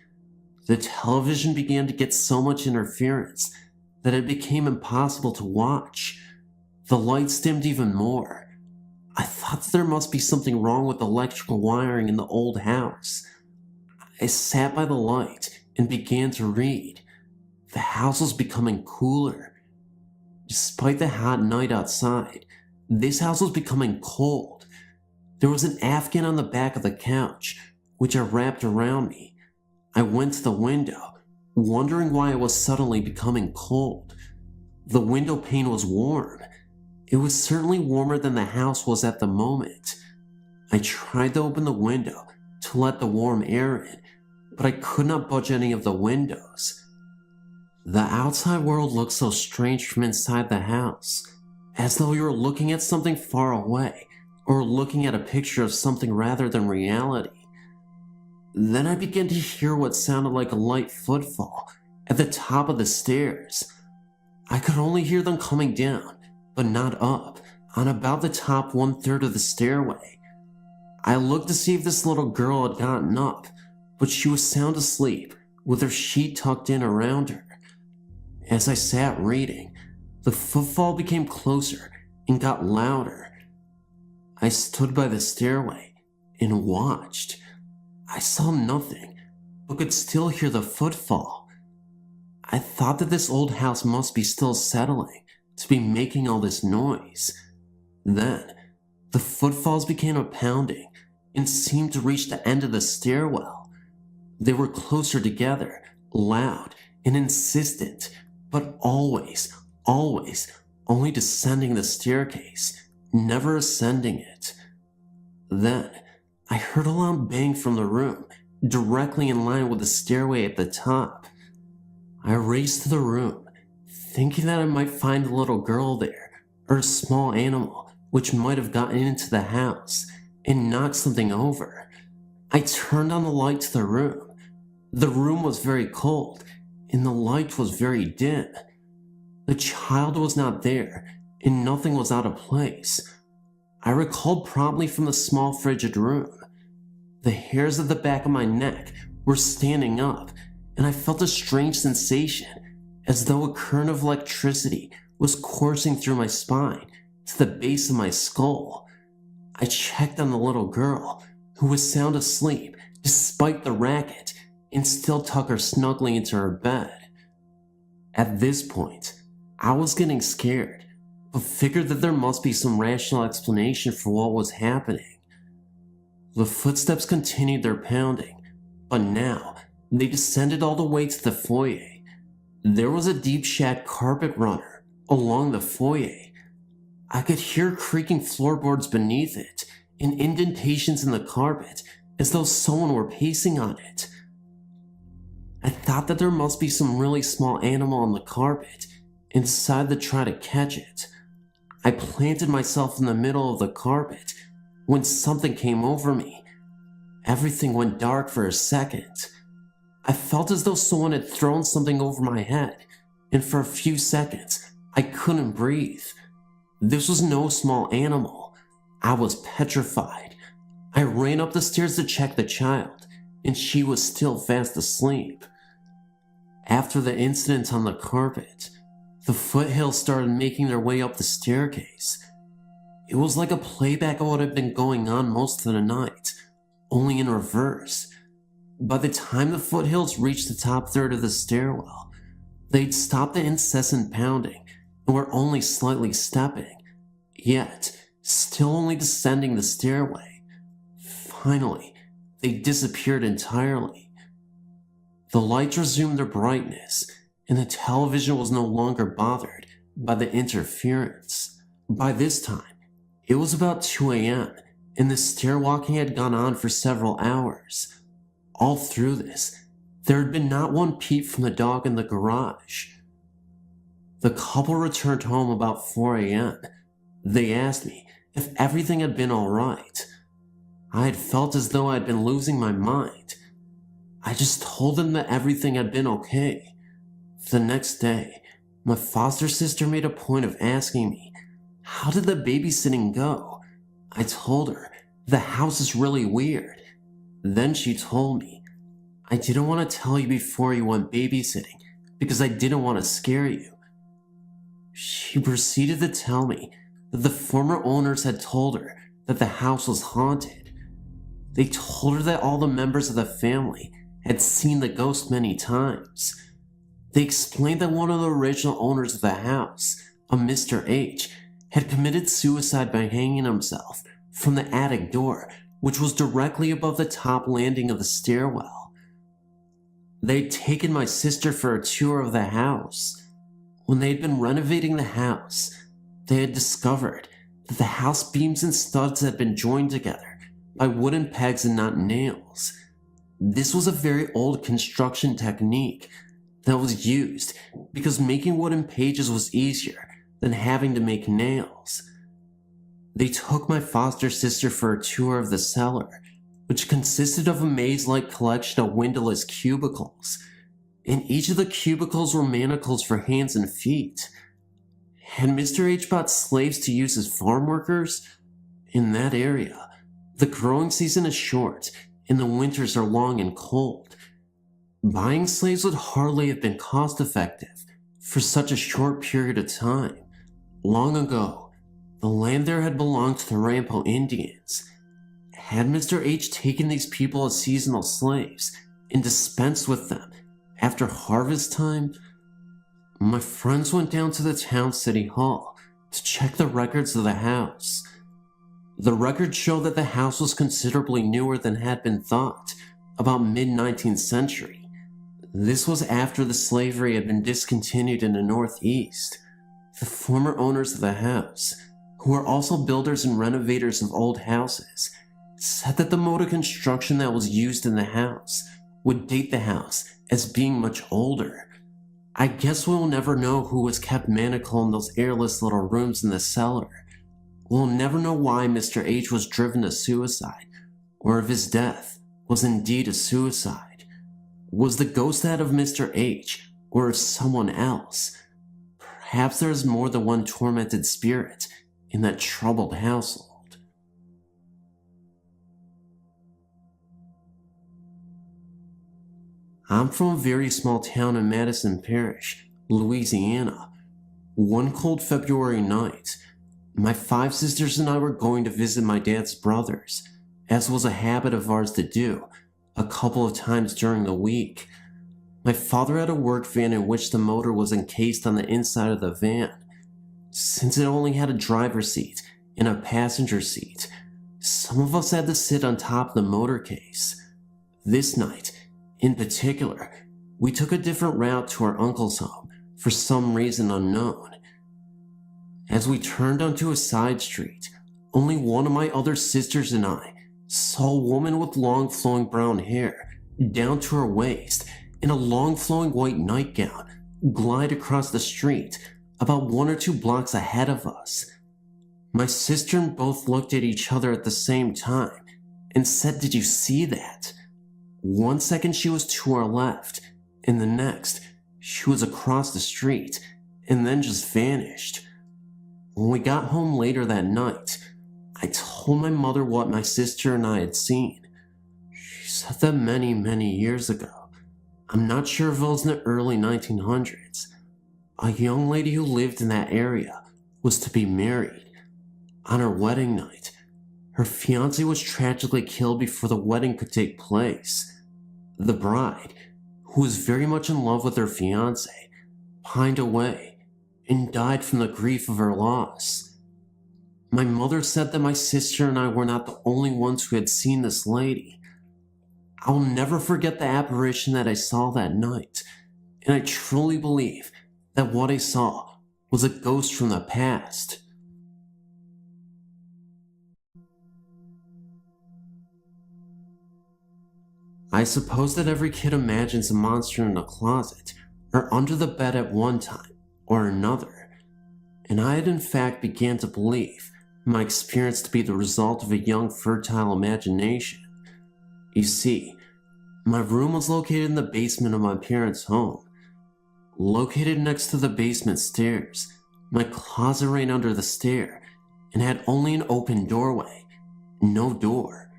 The television began to get so much interference that it became impossible to watch. The lights dimmed even more. I thought that there must be something wrong with the electrical wiring in the old house. I sat by the light and began to read. The house was becoming cooler. Despite the hot night outside, this house was becoming cold. There was an Afghan on the back of the couch, which I wrapped around me. I went to the window, wondering why it was suddenly becoming cold. The window pane was warm. It was certainly warmer than the house was at the moment. I tried to open the window to let the warm air in, but I could not budge any of the windows. The outside world looked so strange from inside the house, as though you were looking at something far away, or looking at a picture of something rather than reality. Then I began to hear what sounded like a light footfall at the top of the stairs. I could only hear them coming down, but not up, on about the top 1/3 of the stairway. I looked to see if this little girl had gotten up, but she was sound asleep with her sheet tucked in around her. As I sat reading, the footfall became closer and got louder. I stood by the stairway and watched. I saw nothing, but could still hear the footfall. I thought that this old house must be still settling to be making all this noise. Then, the footfalls began a pounding and seemed to reach the end of the stairwell. They were closer together, loud and insistent, but always only descending the staircase, never ascending it. Then, I heard a loud bang from the room, directly in line with the stairway at the top. I raced to the room, thinking that I might find the little girl there, or a small animal which might have gotten into the house and knocked something over. I turned on the light to the room. The room was very cold, and the light was very dim. The child was not there, and nothing was out of place. I recalled promptly from the small frigid room. The hairs at the back of my neck were standing up, and I felt a strange sensation, as though a current of electricity was coursing through my spine to the base of my skull. I checked on the little girl, who was sound asleep despite the racket, and still tucked her snugly into her bed. At this point, I was getting scared, but figured that there must be some rational explanation for what was happening. The footsteps continued their pounding, but now they descended all the way to the foyer. There was a deep shag carpet runner along the foyer. I could hear creaking floorboards beneath it and indentations in the carpet as though someone were pacing on it. I thought that there must be some really small animal on the carpet and decided to try to catch it. I planted myself in the middle of the carpet when something came over me. Everything went dark for a second. I felt as though someone had thrown something over my head, and for a few seconds, I couldn't breathe. This was no small animal. I was petrified. I ran up the stairs to check the child, and she was still fast asleep. After the incident on the carpet, the foothills started making their way up the staircase. It was like a playback of what had been going on most of the night, only in reverse. By the time the foothills reached the top third of the stairwell, they'd stopped the incessant pounding and were only slightly stepping, yet still only descending the stairway. Finally, they disappeared entirely. The lights resumed their brightness, and the television was no longer bothered by the interference. By this time, it was about 2 a.m., and the stairwalking had gone on for several hours. All through this, there had been not one peep from the dog in the garage. The couple returned home about 4 a.m. They asked me if everything had been all right. I had felt as though I had been losing my mind. I just told them that everything had been okay. The next day, my foster sister made a point of asking me, how did the babysitting go? I told her, the house is really weird. Then she told me, I didn't want to tell you before you went babysitting because I didn't want to scare you. She proceeded to tell me that the former owners had told her that the house was haunted. They told her that all the members of the family had seen the ghost many times. They explained that one of the original owners of the house, a Mr. H, had committed suicide by hanging himself from the attic door, which was directly above the top landing of the stairwell. They'd taken my sister for a tour of the house. When they had been renovating the house, they had discovered that the house beams and studs had been joined together by wooden pegs and not nails. This was a very old construction technique that was used because making wooden pages was easier than having to make nails. They took my foster sister for a tour of the cellar, which consisted of a maze-like collection of windowless cubicles. In each of the cubicles were manacles for hands and feet. Had Mr. H bought slaves to use as farm workers? In that area, the growing season is short and the winters are long and cold. Buying slaves would hardly have been cost-effective for such a short period of time. Long ago, the land there had belonged to the Rampo Indians. Had Mr. H taken these people as seasonal slaves and dispensed with them after harvest time? My friends went down to the town city hall to check the records of the house. The records showed that the house was considerably newer than had been thought, about mid-19th century. This was after the slavery had been discontinued in the Northeast. The former owners of the house, who were also builders and renovators of old houses, said that the mode of construction that was used in the house would date the house as being much older. I guess we'll never know who was kept manacled in those airless little rooms in the cellar. We'll never know why Mr. H was driven to suicide, or if his death was indeed a suicide. Was the ghost that of Mr. H, or of someone else? Perhaps there is more than one tormented spirit in that troubled household. I'm from a very small town in Madison Parish, Louisiana. One cold February night, my 5 sisters and I were going to visit my dad's brothers, as was a habit of ours to do, a couple of times during the week. My father had a work van in which the motor was encased on the inside of the van. Since it only had a driver's seat and a passenger seat, some of us had to sit on top of the motor case. This night, in particular, we took a different route to our uncle's home for some reason unknown. As we turned onto a side street, only one of my other sisters and I saw a woman with long flowing brown hair down to her waist in a long flowing white nightgown glide across the street about 1 or 2 blocks ahead of us. My sister and both looked at each other at the same time and said, "Did you see that?" 1 second she was to our left, and the next she was across the street, and then just vanished. When we got home later that night, I told my mother what my sister and I had seen. She said that many, many years ago, I'm not sure if it was in the early 1900s, a young lady who lived in that area was to be married. On her wedding night, Her fiancé was tragically killed before the wedding could take place. The bride, who was very much in love with her fiancé, pined away and died from the grief of her loss. My mother said that my sister and I were not the only ones who had seen this lady. I will never forget the apparition that I saw that night, and I truly believe that what I saw was a ghost from the past. I suppose that every kid imagines a monster in a closet or under the bed at one time or another, and I had in fact began to believe my experience to be the result of a young fertile imagination. You see, my room was located in the basement of my parents' home. Located next to the basement stairs, my closet ran under the stair and had only an open doorway, no door.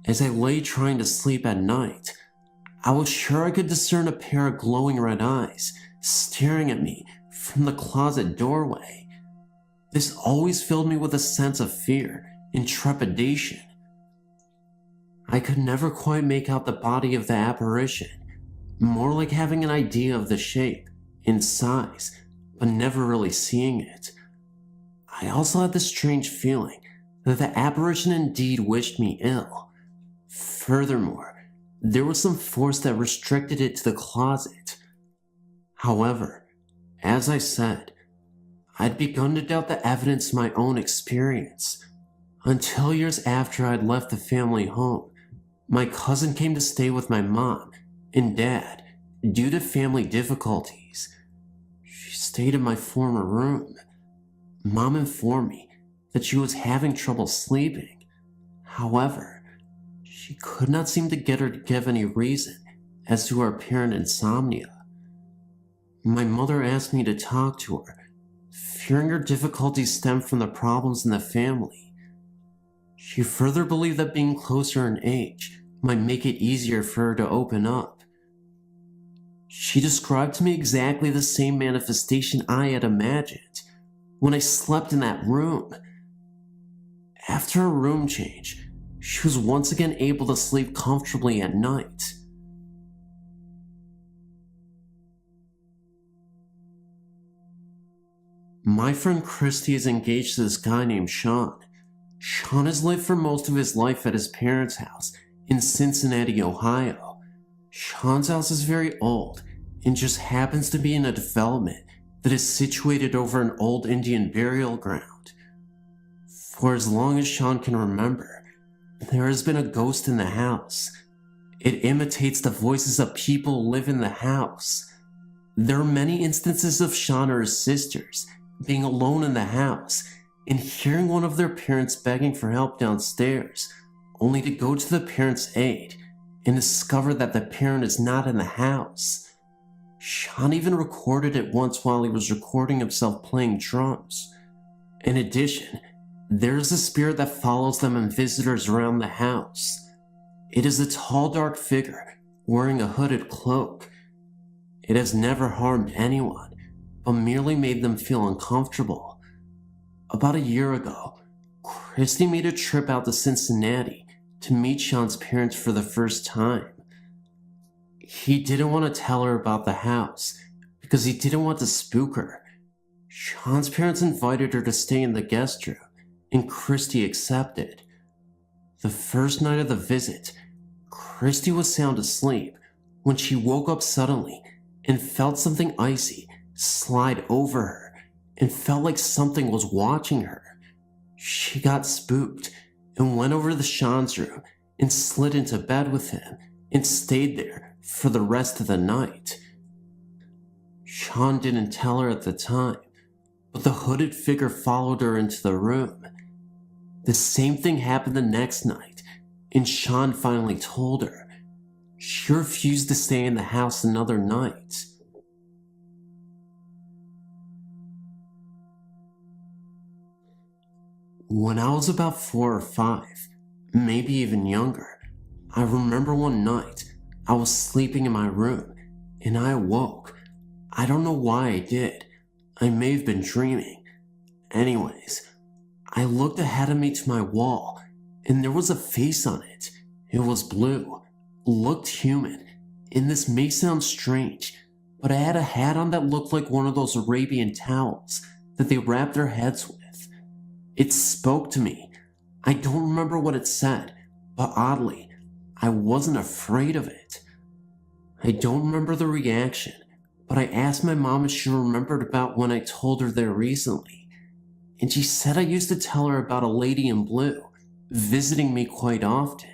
As I lay trying to sleep at night, I was sure I could discern a pair of glowing red eyes staring at me from the closet doorway. This always filled me with a sense of fear and trepidation. I could never quite make out the body of the apparition, more like having an idea of the shape and size, but never really seeing it. I also had the strange feeling that the apparition indeed wished me ill. Furthermore, there was some force that restricted it to the closet. However, as I said, I'd begun to doubt the evidence of my own experience. Until years after I'd left the family home, my cousin came to stay with my mom and dad due to family difficulties. She stayed in my former room. Mom informed me that she was having trouble sleeping. However, she could not seem to get her to give any reason as to her apparent insomnia. My mother asked me to talk to her, fearing her difficulties stemmed from the problems in the family. She further believed that being closer in age might make it easier for her to open up. She described to me exactly the same manifestation I had imagined when I slept in that room. After a room change, she was once again able to sleep comfortably at night. My friend Christy is engaged to this guy named Sean. Sean has lived for most of his life at his parents' house in Cincinnati, Ohio. Sean's house is very old and just happens to be in a development that is situated over an old Indian burial ground. For as long as Sean can remember, there has been a ghost in the house. It imitates the voices of people who live in the house. There are many instances of Sean or his sisters being alone in the house and hearing one of their parents begging for help downstairs, only to go to the parent's aid and discover that the parent is not in the house. Sean even recorded it once while he was recording himself playing drums. In addition, there is a spirit that follows them and visitors around the house. It is a tall, dark figure wearing a hooded cloak. It has never harmed anyone, but merely made them feel uncomfortable. About a year ago, Christy made a trip out to Cincinnati to meet Sean's parents for the first time. He didn't want to tell her about the house because he didn't want to spook her. Sean's parents invited her to stay in the guest room, and Christy accepted. The first night of the visit, Christy was sound asleep when she woke up suddenly and felt something icy slide over her and felt like something was watching her. She got spooked and went over to Sean's room and slid into bed with him and stayed there for the rest of the night. Sean didn't tell her at the time, but the hooded figure followed her into the room. The same thing happened the next night, and Sean finally told her. She refused to stay in the house another night. When I was about 4 or 5, maybe even younger, I remember one night I was sleeping in my room and I awoke. I don't know why I did. I may have been dreaming. Anyways, I looked ahead of me to my wall, and there was a face on it. It was blue, looked human, and this may sound strange, but I had a hat on that looked like one of those Arabian towels that they wrap their heads with. It spoke to me. I don't remember what it said, but oddly, I wasn't afraid of it. I don't remember the reaction, but I asked my mom if she remembered about when I told her there recently, and she said I used to tell her about a lady in blue visiting me quite often.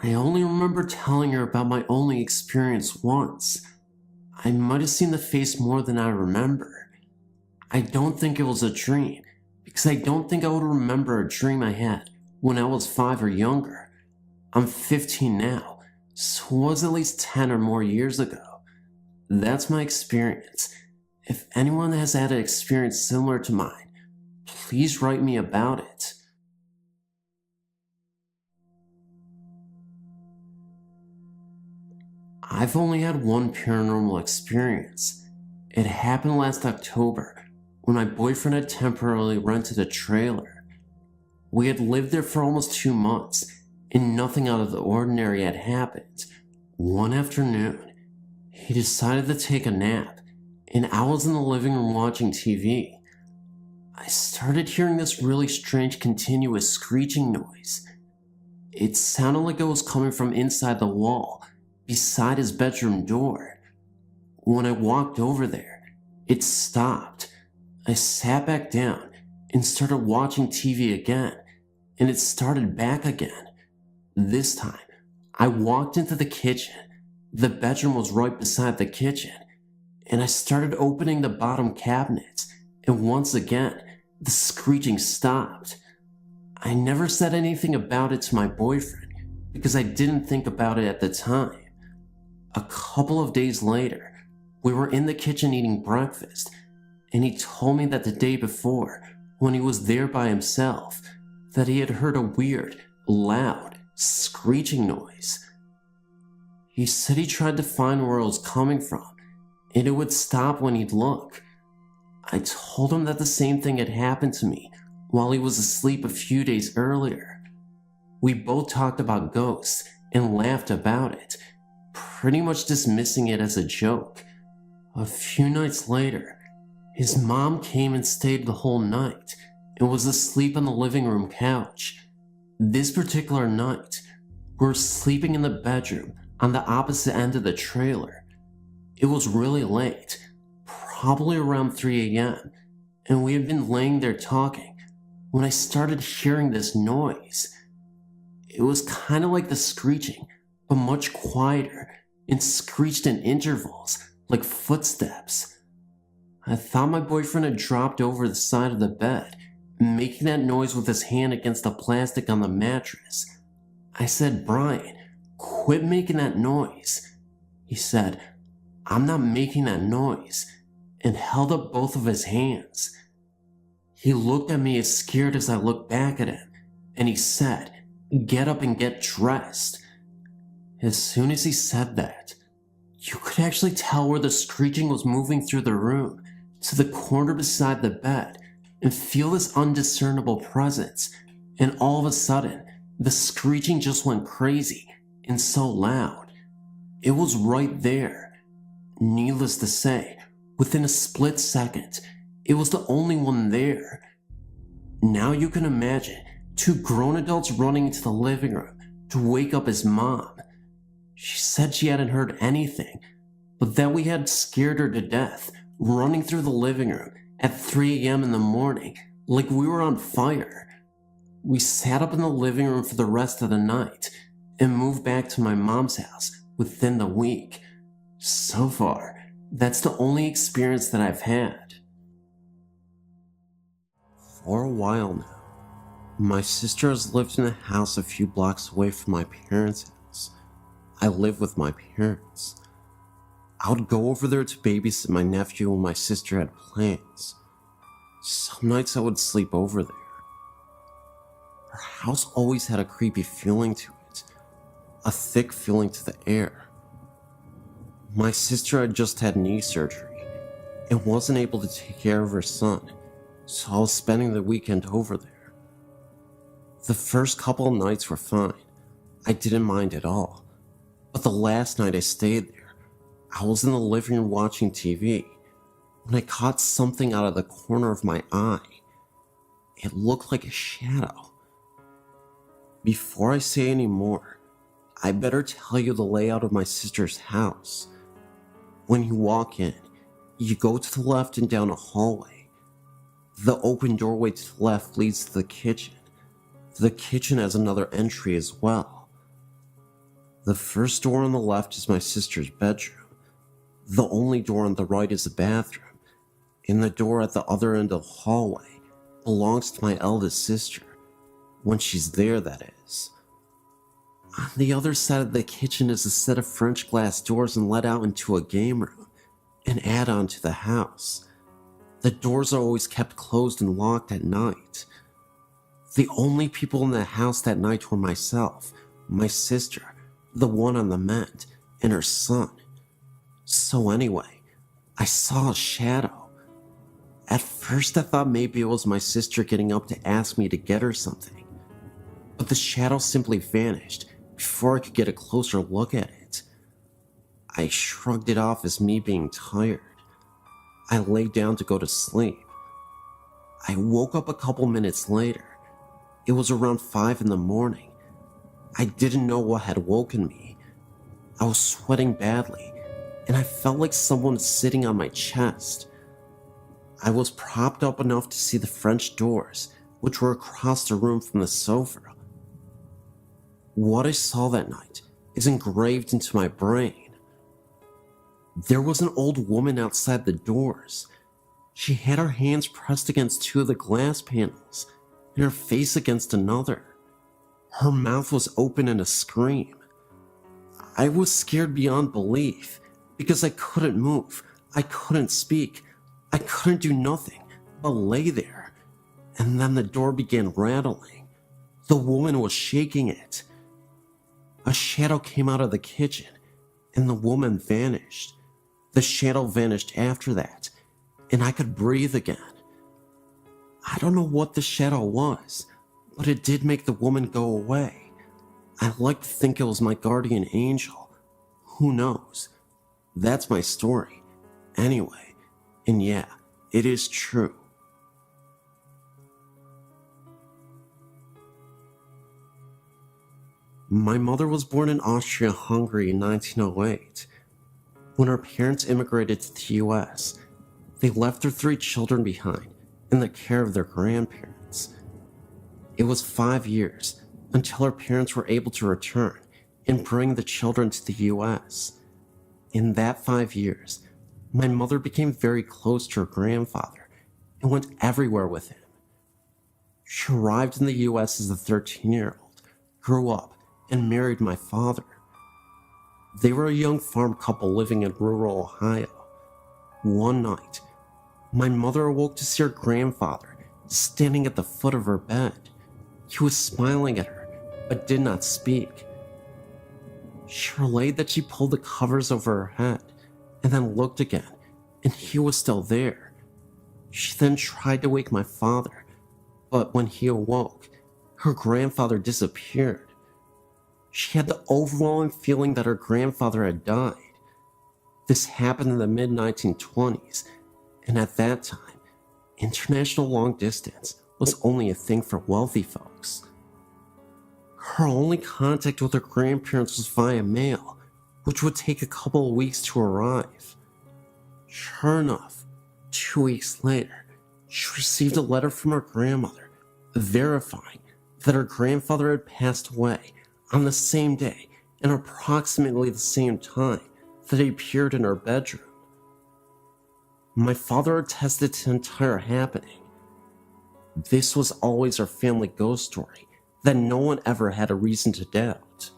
I only remember telling her about my only experience once. I might have seen the face more than I remember. I don't think it was a dream, because I don't think I would remember a dream I had when I was 5 or younger. I'm 15 now, so it was at least 10 or more years ago. That's my experience. If anyone has had an experience similar to mine, please write me about it. I've only had one paranormal experience. It happened last October when my boyfriend had temporarily rented a trailer. We had lived there for almost 2 months and nothing out of the ordinary had happened. One afternoon, he decided to take a nap and I was in the living room watching TV. I started hearing this really strange continuous screeching noise. It sounded like it was coming from inside the wall beside his bedroom door. When I walked over there, it stopped. I sat back down and started watching TV again, and it started back again. This time, I walked into the kitchen. The bedroom was right beside the kitchen, and I started opening the bottom cabinets, and once again, the screeching stopped. I never said anything about it to my boyfriend because I didn't think about it at the time. A couple of days later, we were in the kitchen eating breakfast, and he told me that the day before, when he was there by himself, that he had heard a weird, loud, screeching noise. He said he tried to find where it was coming from, and it would stop when he'd look. I told him that the same thing had happened to me while he was asleep a few days earlier. We both talked about ghosts and laughed about it, pretty much dismissing it as a joke. A few nights later, his mom came and stayed the whole night and was asleep on the living room couch. This particular night, we were sleeping in the bedroom on the opposite end of the trailer. It was really late, probably around 3 a.m., and we had been laying there talking when I started hearing this noise. It was kind of like the screeching, but much quieter, and screeched in intervals, like footsteps. I thought my boyfriend had dropped over the side of the bed, making that noise with his hand against the plastic on the mattress. I said, "Brian, quit making that noise." He said, "I'm not making that noise," and held up both of his hands. He looked at me as scared as I looked back at him, and he said, "Get up and get dressed." As soon as he said that, you could actually tell where the screeching was moving through the room to the corner beside the bed and feel this undiscernible presence, and all of a sudden, the screeching just went crazy and so loud. It was right there. Needless to say, within a split second, it was the only one there. Now you can imagine 2 grown adults running into the living room to wake up his mom. She said she hadn't heard anything, but that we had scared her to death, running through the living room at 3 a.m. in the morning like we were on fire. We sat up in the living room for the rest of the night and moved back to my mom's house within the week. So far, that's the only experience that I've had. For a while now, my sister has lived in a house a few blocks away from my parents' house. I live with my parents. I would go over there to babysit my nephew when my sister had plans. Some nights I would sleep over there. Her house always had a creepy feeling to it, a thick feeling to the air. My sister had just had knee surgery and wasn't able to take care of her son, so I was spending the weekend over there. The first couple of nights were fine. I didn't mind at all. But the last night I stayed there, I was in the living room watching TV when I caught something out of the corner of my eye. It looked like a shadow. Before I say any more, I better tell you the layout of my sister's house. When you walk in, you go to the left and down a hallway. The open doorway to the left leads to the kitchen. The kitchen has another entry as well. The first door on the left is my sister's bedroom. The only door on the right is the bathroom, and the door at the other end of the hallway belongs to my eldest sister, when she's there, that is. On the other side of the kitchen is a set of French glass doors and let out into a game room, an add-on to the house. The doors are always kept closed and locked at night. The only people in the house that night were myself, my sister, the one on the mend, and her son. So anyway, I saw a shadow. At first I thought maybe it was my sister getting up to ask me to get her something. But the shadow simply vanished before I could get a closer look at it. I shrugged it off as me being tired. I lay down to go to sleep. I woke up a couple minutes later. It was around 5 in the morning. I didn't know what had woken me. I was sweating badly, and I felt like someone was sitting on my chest. I was propped up enough to see the French doors, which were across the room from the sofa. What I saw that night is engraved into my brain. There was an old woman outside the doors. She had her hands pressed against two of the glass panels and her face against another. Her mouth was open in a scream. I was scared beyond belief because I couldn't move, I couldn't speak, I couldn't do nothing but lay there. And then the door began rattling. The woman was shaking it. A shadow came out of the kitchen and the woman vanished. The shadow vanished after that, and I could breathe again. I don't know what the shadow was, but it did make the woman go away. I like to think it was my guardian angel. Who knows? That's my story. Anyway, and yeah, it is true. My mother was born in Austria-Hungary in 1908. When her parents immigrated to the US, they left their 3 children behind in the care of their grandparents. It was 5 years until her parents were able to return and bring the children to the US. In that 5 years, my mother became very close to her grandfather and went everywhere with him. She arrived in the US as a 13-year-old, grew up, and married my father. They were a young farm couple living in rural Ohio. One night, my mother awoke to see her grandfather standing at the foot of her bed. He was smiling at her, but did not speak. She relayed that she pulled the covers over her head and then looked again, and he was still there. She then tried to wake my father, but when he awoke, her grandfather disappeared. She had the overwhelming feeling that her grandfather had died. This happened in the mid-1920s, and at that time, international long distance was only a thing for wealthy folks. Her only contact with her grandparents was via mail, which would take a couple of weeks to arrive. Sure enough, 2 weeks later, she received a letter from her grandmother verifying that her grandfather had passed away on the same day and approximately the same time that he appeared in her bedroom. My father attested to the entire happening. This was always our family ghost story that no one ever had a reason to doubt.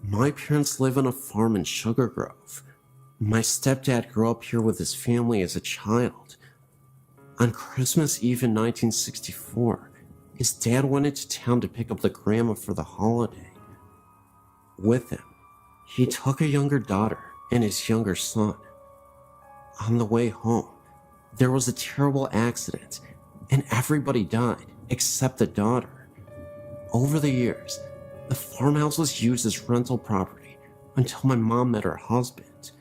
My parents live on a farm in Sugar Grove. My stepdad grew up here with his family as a child. On Christmas Eve in 1964, his dad went into town to pick up the grandma for the holiday. With him, he took a younger daughter and his younger son. On the way home, there was a terrible accident and everybody died except the daughter. Over the years, the farmhouse was used as rental property until my mom met her husband.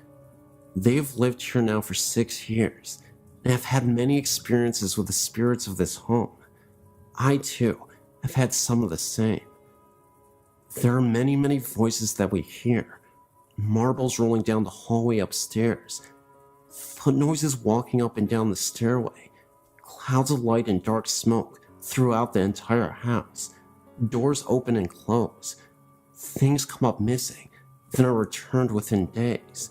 They have lived here now for 6 years and have had many experiences with the spirits of this home. I, too, have had some of the same. There are many voices that we hear. Marbles rolling down the hallway upstairs, foot noises walking up and down the stairway, clouds of light and dark smoke throughout the entire house, doors open and close, things come up missing, then are returned within days.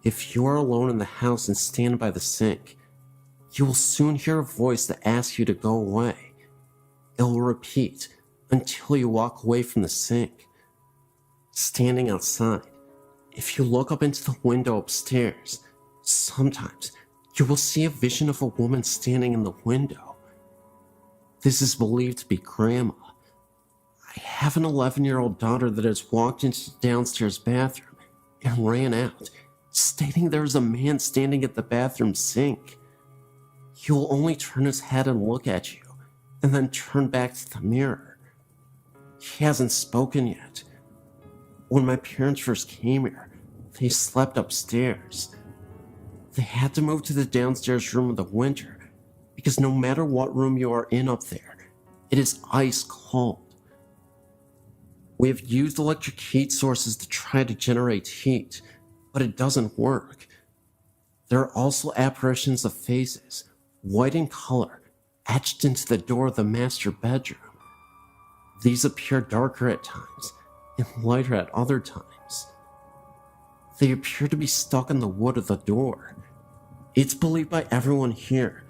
If you are alone in the house and stand by the sink, you will soon hear a voice that asks you to go away. It will repeat until you walk away from the sink. Standing outside, if you look up into the window upstairs, sometimes you will see a vision of a woman standing in the window. This is believed to be Grandma. I have an 11-year-old daughter that has walked into the downstairs bathroom and ran out, stating there is a man standing at the bathroom sink. He will only turn his head and look at you, and then turn back to the mirror. He hasn't spoken yet. When my parents first came here, they slept upstairs. They had to move to the downstairs room in the winter because no matter what room you are in up there, it is ice cold. We have used electric heat sources to try to generate heat, but it doesn't work. There are also apparitions of faces, white in color, etched into the door of the master bedroom. These appear darker at times and lighter at other times. They appear to be stuck in the wood of the door. It's believed by everyone here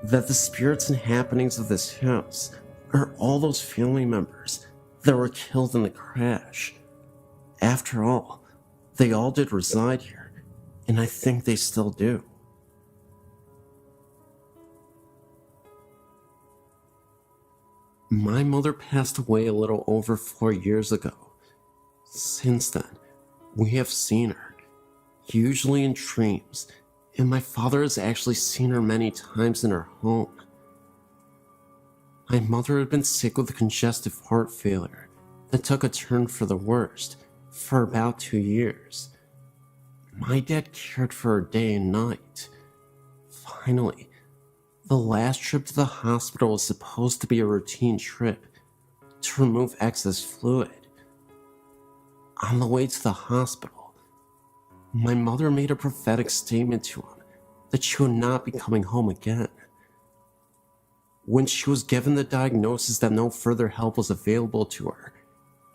that the spirits and happenings of this house are all those family members that were killed in the crash. After all, they all did reside here, and I think they still do. My mother passed away a little over 4 years ago. Since then, we have seen her, usually in dreams, and my father has actually seen her many times in her home. My mother had been sick with a congestive heart failure that took a turn for the worst for about 2 years. My dad cared for her day and night. Finally, the last trip to the hospital was supposed to be a routine trip to remove excess fluid. On the way to the hospital, my mother made a prophetic statement to him that she would not be coming home again. When she was given the diagnosis that no further help was available to her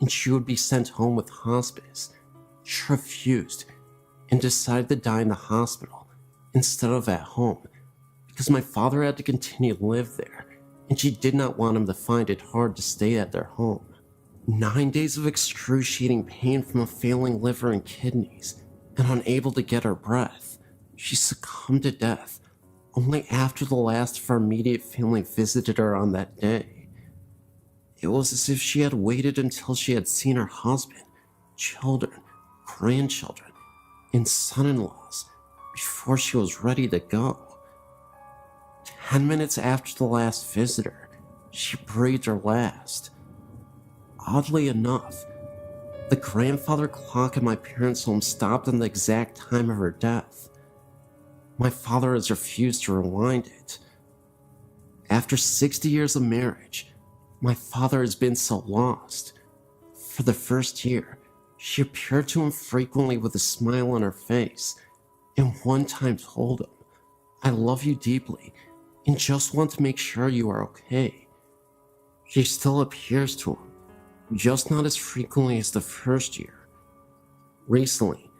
and she would be sent home with hospice, she refused and decided to die in the hospital instead of at home because my father had to continue to live there and she did not want him to find it hard to stay at their home. 9 days of excruciating pain from a failing liver and kidneys, and unable to get her breath, she succumbed to death only after the last of our immediate family visited her on that day. It was as if she had waited until she had seen her husband, children, grandchildren, and son-in-laws before she was ready to go. 10 minutes after the last visitor, she breathed her last. Oddly enough, the grandfather clock in my parents' home stopped on the exact time of her death. My father has refused to rewind it. After 60 years of marriage, my father has been so lost. For the first year, she appeared to him frequently with a smile on her face, and one time told him, "I love you deeply, and just want to make sure you are okay." She still appears to him, just not as frequently as the first year. Recently,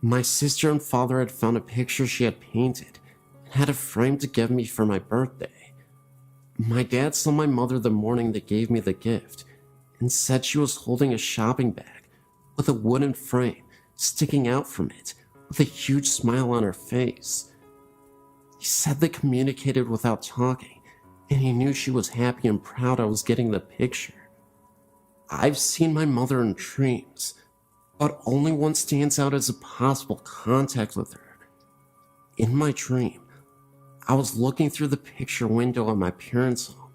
my sister and father had found a picture she had painted and had a frame to give me for my birthday. My dad saw my mother the morning they gave me the gift and said she was holding a shopping bag with a wooden frame sticking out from it with a huge smile on her face. He said they communicated without talking, and he knew she was happy and proud I was getting the picture. I've seen my mother in dreams, but only one stands out as a possible contact with her. In my dream, I was looking through the picture window at my parents' home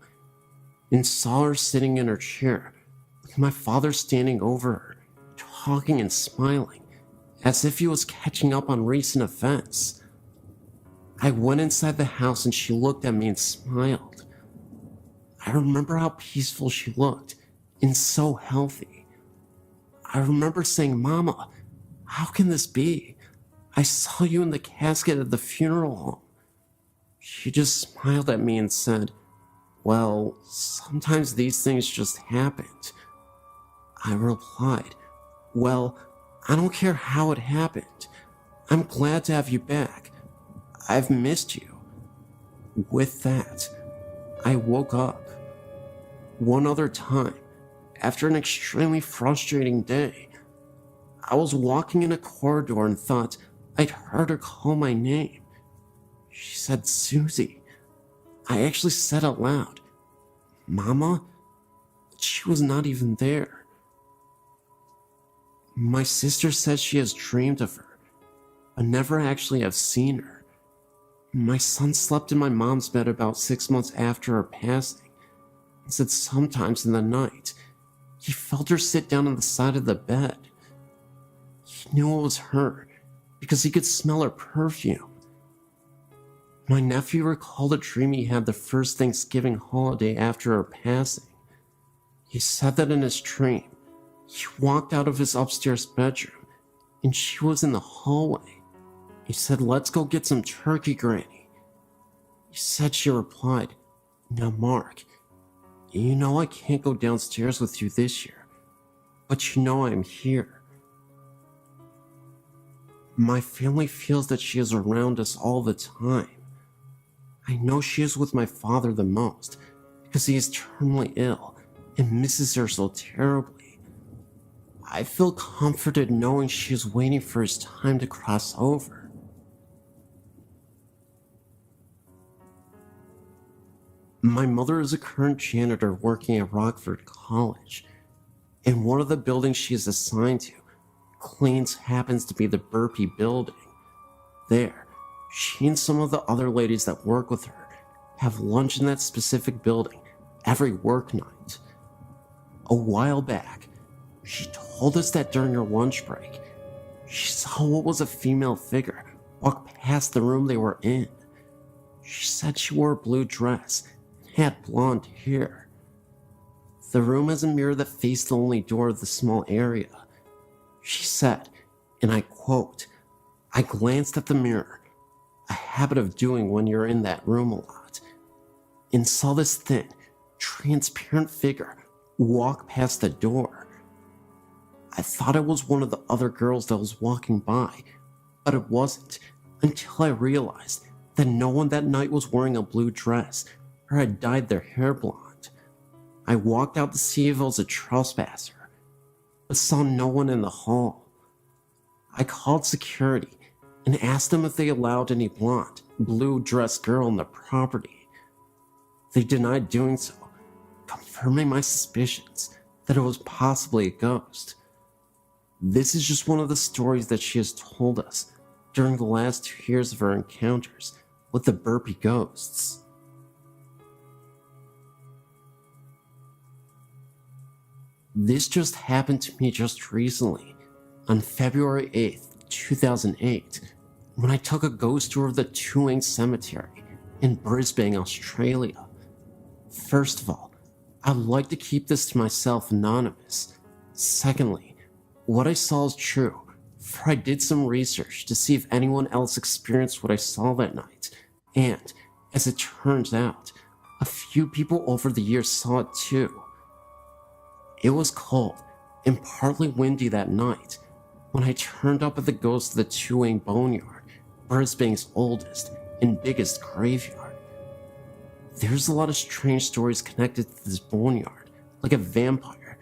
and saw her sitting in her chair with my father standing over her, talking and smiling as if he was catching up on recent events. I went inside the house and she looked at me and smiled. I remember how peaceful she looked and so healthy. I remember saying, "Mama, how can this be? I saw you in the casket at the funeral home." She just smiled at me and said, "Well, sometimes these things just happened." I replied, "Well, I don't care how it happened. I'm glad to have you back. I've missed you." With that, I woke up. One other time, after an extremely frustrating day, I was walking in a corridor and thought I'd heard her call my name. She said, "Susie." I actually said out loud, "Mama?" But she was not even there. My sister says she has dreamed of her, but never actually have seen her. My son slept in my mom's bed about 6 months after her passing, and said sometimes in the night, he felt her sit down on the side of the bed. He knew it was her because he could smell her perfume. My nephew recalled a dream he had the first Thanksgiving holiday after her passing. He said that in his dream, he walked out of his upstairs bedroom and she was in the hallway. He said, "Let's go get some turkey, Granny." He said she replied, "Now, Mark, you know I can't go downstairs with you this year, but you know I'm here." My family feels that she is around us all the time. I know she is with my father the most because he is terminally ill and misses her so terribly. I feel comforted knowing she is waiting for his time to cross over. My mother is a current janitor working at Rockford College, and one of the buildings she is assigned to cleans happens to be the Burpee building. There, she and some of the other ladies that work with her have lunch in that specific building every work night. A while back, she told us that during her lunch break, she saw what was a female figure walk past the room they were in. She said she wore a blue dress and had blonde hair. The room has a mirror that faced the only door of the small area. She said, and I quote, "I glanced at the mirror, a habit of doing when you're in that room a lot, and saw this thin, transparent figure walk past the door. I thought it was one of the other girls that was walking by, but it wasn't until I realized that no one that night was wearing a blue dress or had dyed their hair blonde. I walked out to see if it was a trespasser, but saw no one in the hall. I called security and asked them if they allowed any blonde, blue-dressed girl on the property. They denied doing so, confirming my suspicions that it was possibly a ghost. This is just one of the stories that she has told us during the last 2 years of her encounters with the Burpee ghosts. This just happened to me just recently, on February 8th, 2008, when I took a ghost tour of the Tuang Cemetery in Brisbane, Australia. First of all, I'd like to keep this to myself anonymous. Secondly, what I saw is true, for I did some research to see if anyone else experienced what I saw that night, and, as it turns out, a few people over the years saw it too. It was cold and partly windy that night when I turned up at the ghost of the Tuang Boneyard, Brisbane's oldest and biggest graveyard. There's a lot of strange stories connected to this boneyard, like a vampire.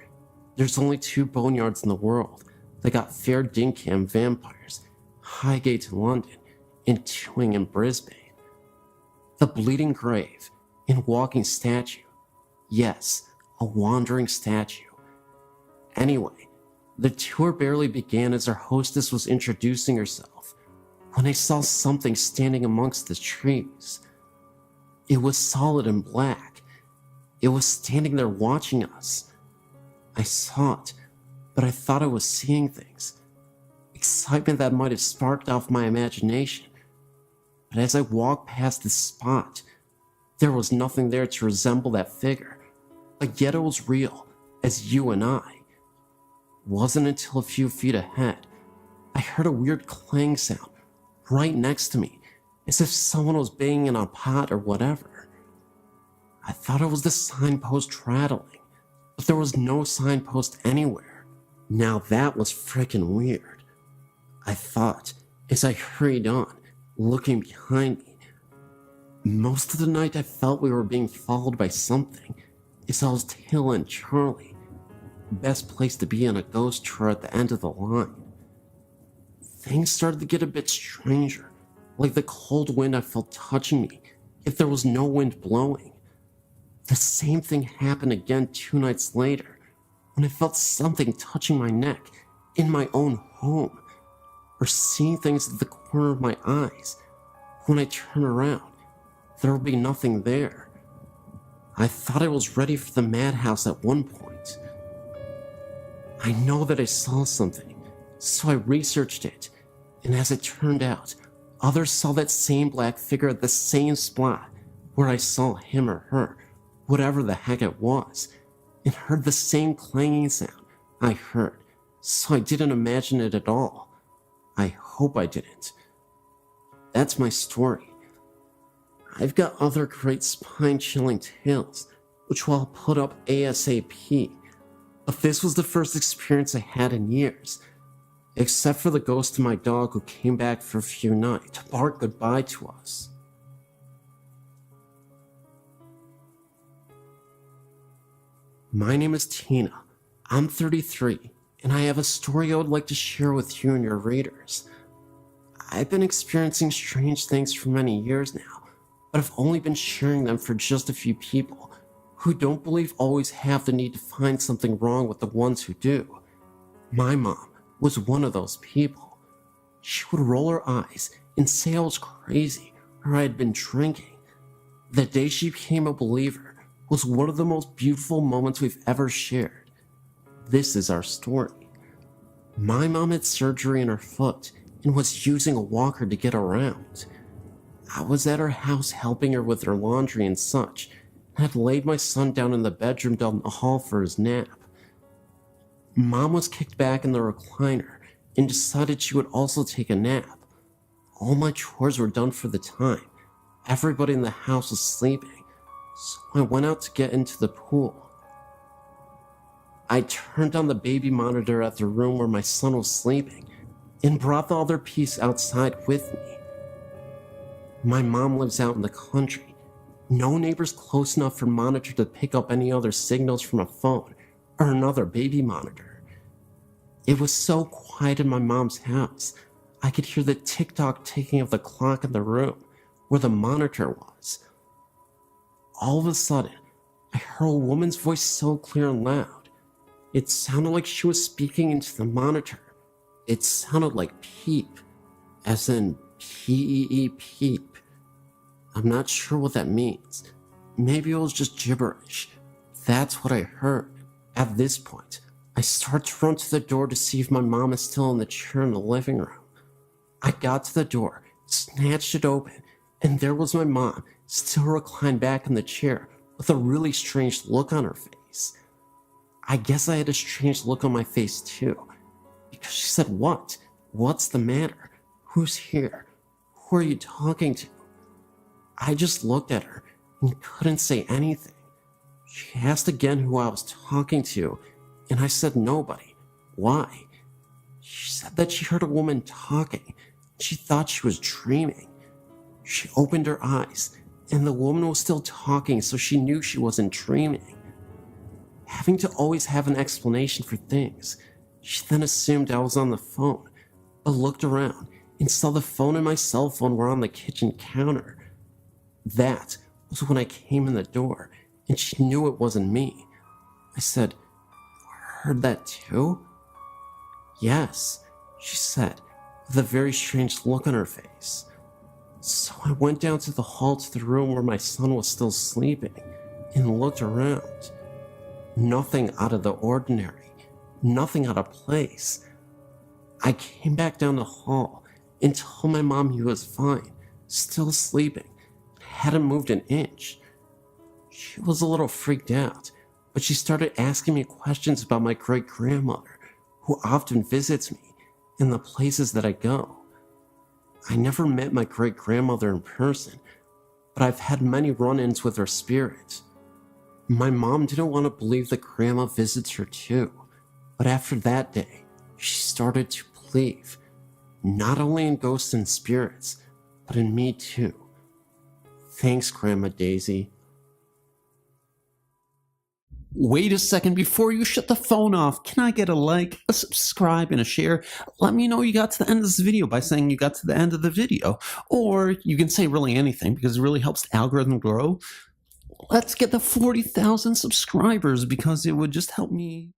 There's only 2 boneyards in the world that got fair dinkum vampires, Highgate in London and Tuang in Brisbane. The Bleeding Grave and Walking Statue. Yes, a wandering statue. Anyway, the tour barely began as our hostess was introducing herself when I saw something standing amongst the trees. It was solid and black. It was standing there watching us. I saw it, but I thought I was seeing things. Excitement that might have sparked off my imagination. But as I walked past this spot, there was nothing there to resemble that figure. But yet it was real, as you and I. It wasn't until a few feet ahead, I heard a weird clang sound right next to me, as if someone was banging in a pot or whatever. I thought it was the signpost rattling, but there was no signpost anywhere. Now that was frickin' weird, I thought, as I hurried on, looking behind me. Most of the night I felt we were being followed by something, as I was tailing Charlie. Best place to be on a ghost tour at the end of the line. Things started to get a bit stranger, like the cold wind I felt touching me, if there was no wind blowing. The same thing happened again 2 nights later, when I felt something touching my neck in my own home, or seeing things at the corner of my eyes. When I turned around, there would be nothing there. I thought I was ready for the madhouse at one point. I know that I saw something, so I researched it, and as it turned out, others saw that same black figure at the same spot where I saw him or her, whatever the heck it was, and heard the same clanging sound I heard, so I didn't imagine it at all. I hope I didn't. That's my story. I've got other great spine-chilling tales, which I'll put up ASAP, but this was the first experience I had in years, except for the ghost of my dog who came back for a few nights to bark goodbye to us. My name is Tina. I'm 33, and I have a story I would like to share with you and your readers. I've been experiencing strange things for many years now, but I've only been sharing them for just a few people who don't believe always have the need to find something wrong with the ones who do. My mom was one of those people. She would roll her eyes and say I was crazy or I had been drinking. The day she became a believer was one of the most beautiful moments we've ever shared. This is our story. My mom had surgery in her foot and was using a walker to get around. I was at her house helping her with her laundry and such, and had laid my son down in the bedroom down the hall for his nap. Mom was kicked back in the recliner and decided she would also take a nap. All my chores were done for the time. Everybody in the house was sleeping, so I went out to get into the pool. I turned on the baby monitor at the room where my son was sleeping and brought the other piece outside with me. My mom lives out in the country. No neighbors close enough for monitor to pick up any other signals from a phone or another baby monitor. It was so quiet in my mom's house, I could hear the tick-tock ticking of the clock in the room where the monitor was. All of a sudden, I heard a woman's voice so clear and loud. It sounded like she was speaking into the monitor. It sounded like peep, as in P-E-E peep. I'm not sure what that means. Maybe it was just gibberish. That's what I heard. At this point, I start to run to the door to see if my mom is still in the chair in the living room. I got to the door, snatched it open, and there was my mom, still reclined back in the chair with a really strange look on her face. I guess I had a strange look on my face too, because she said, "What? What's the matter? Who's here? Who are you talking to?" I just looked at her and couldn't say anything. She asked again who I was talking to, and I said nobody. Why? She said that she heard a woman talking. She thought she was dreaming. She opened her eyes, and the woman was still talking, so she knew she wasn't dreaming. Having to always have an explanation for things, she then assumed I was on the phone, but looked around and saw the phone and my cell phone were on the kitchen counter. That was when I came in the door, and she knew it wasn't me. I said, "You heard that too?" "Yes," she said, with a very strange look on her face. So I went down to the hall to the room where my son was still sleeping and looked around. Nothing out of the ordinary, nothing out of place. I came back down the hall and told my mom he was fine, still sleeping, hadn't moved an inch. She was a little freaked out, but she started asking me questions about my great-grandmother, who often visits me, and the places that I go. I never met my great-grandmother in person, but I've had many run-ins with her spirit. My mom didn't want to believe that Grandma visits her too, but after that day, she started to believe, not only in ghosts and spirits, but in me too. Thanks, Grandma Daisy. Wait a second before you shut the phone off. Can I get a like, a subscribe, and a share? Let me know you got to the end of this video by saying you got to the end of the video. Or you can say really anything because it really helps the algorithm grow. Let's get the 40,000 subscribers because it would just help me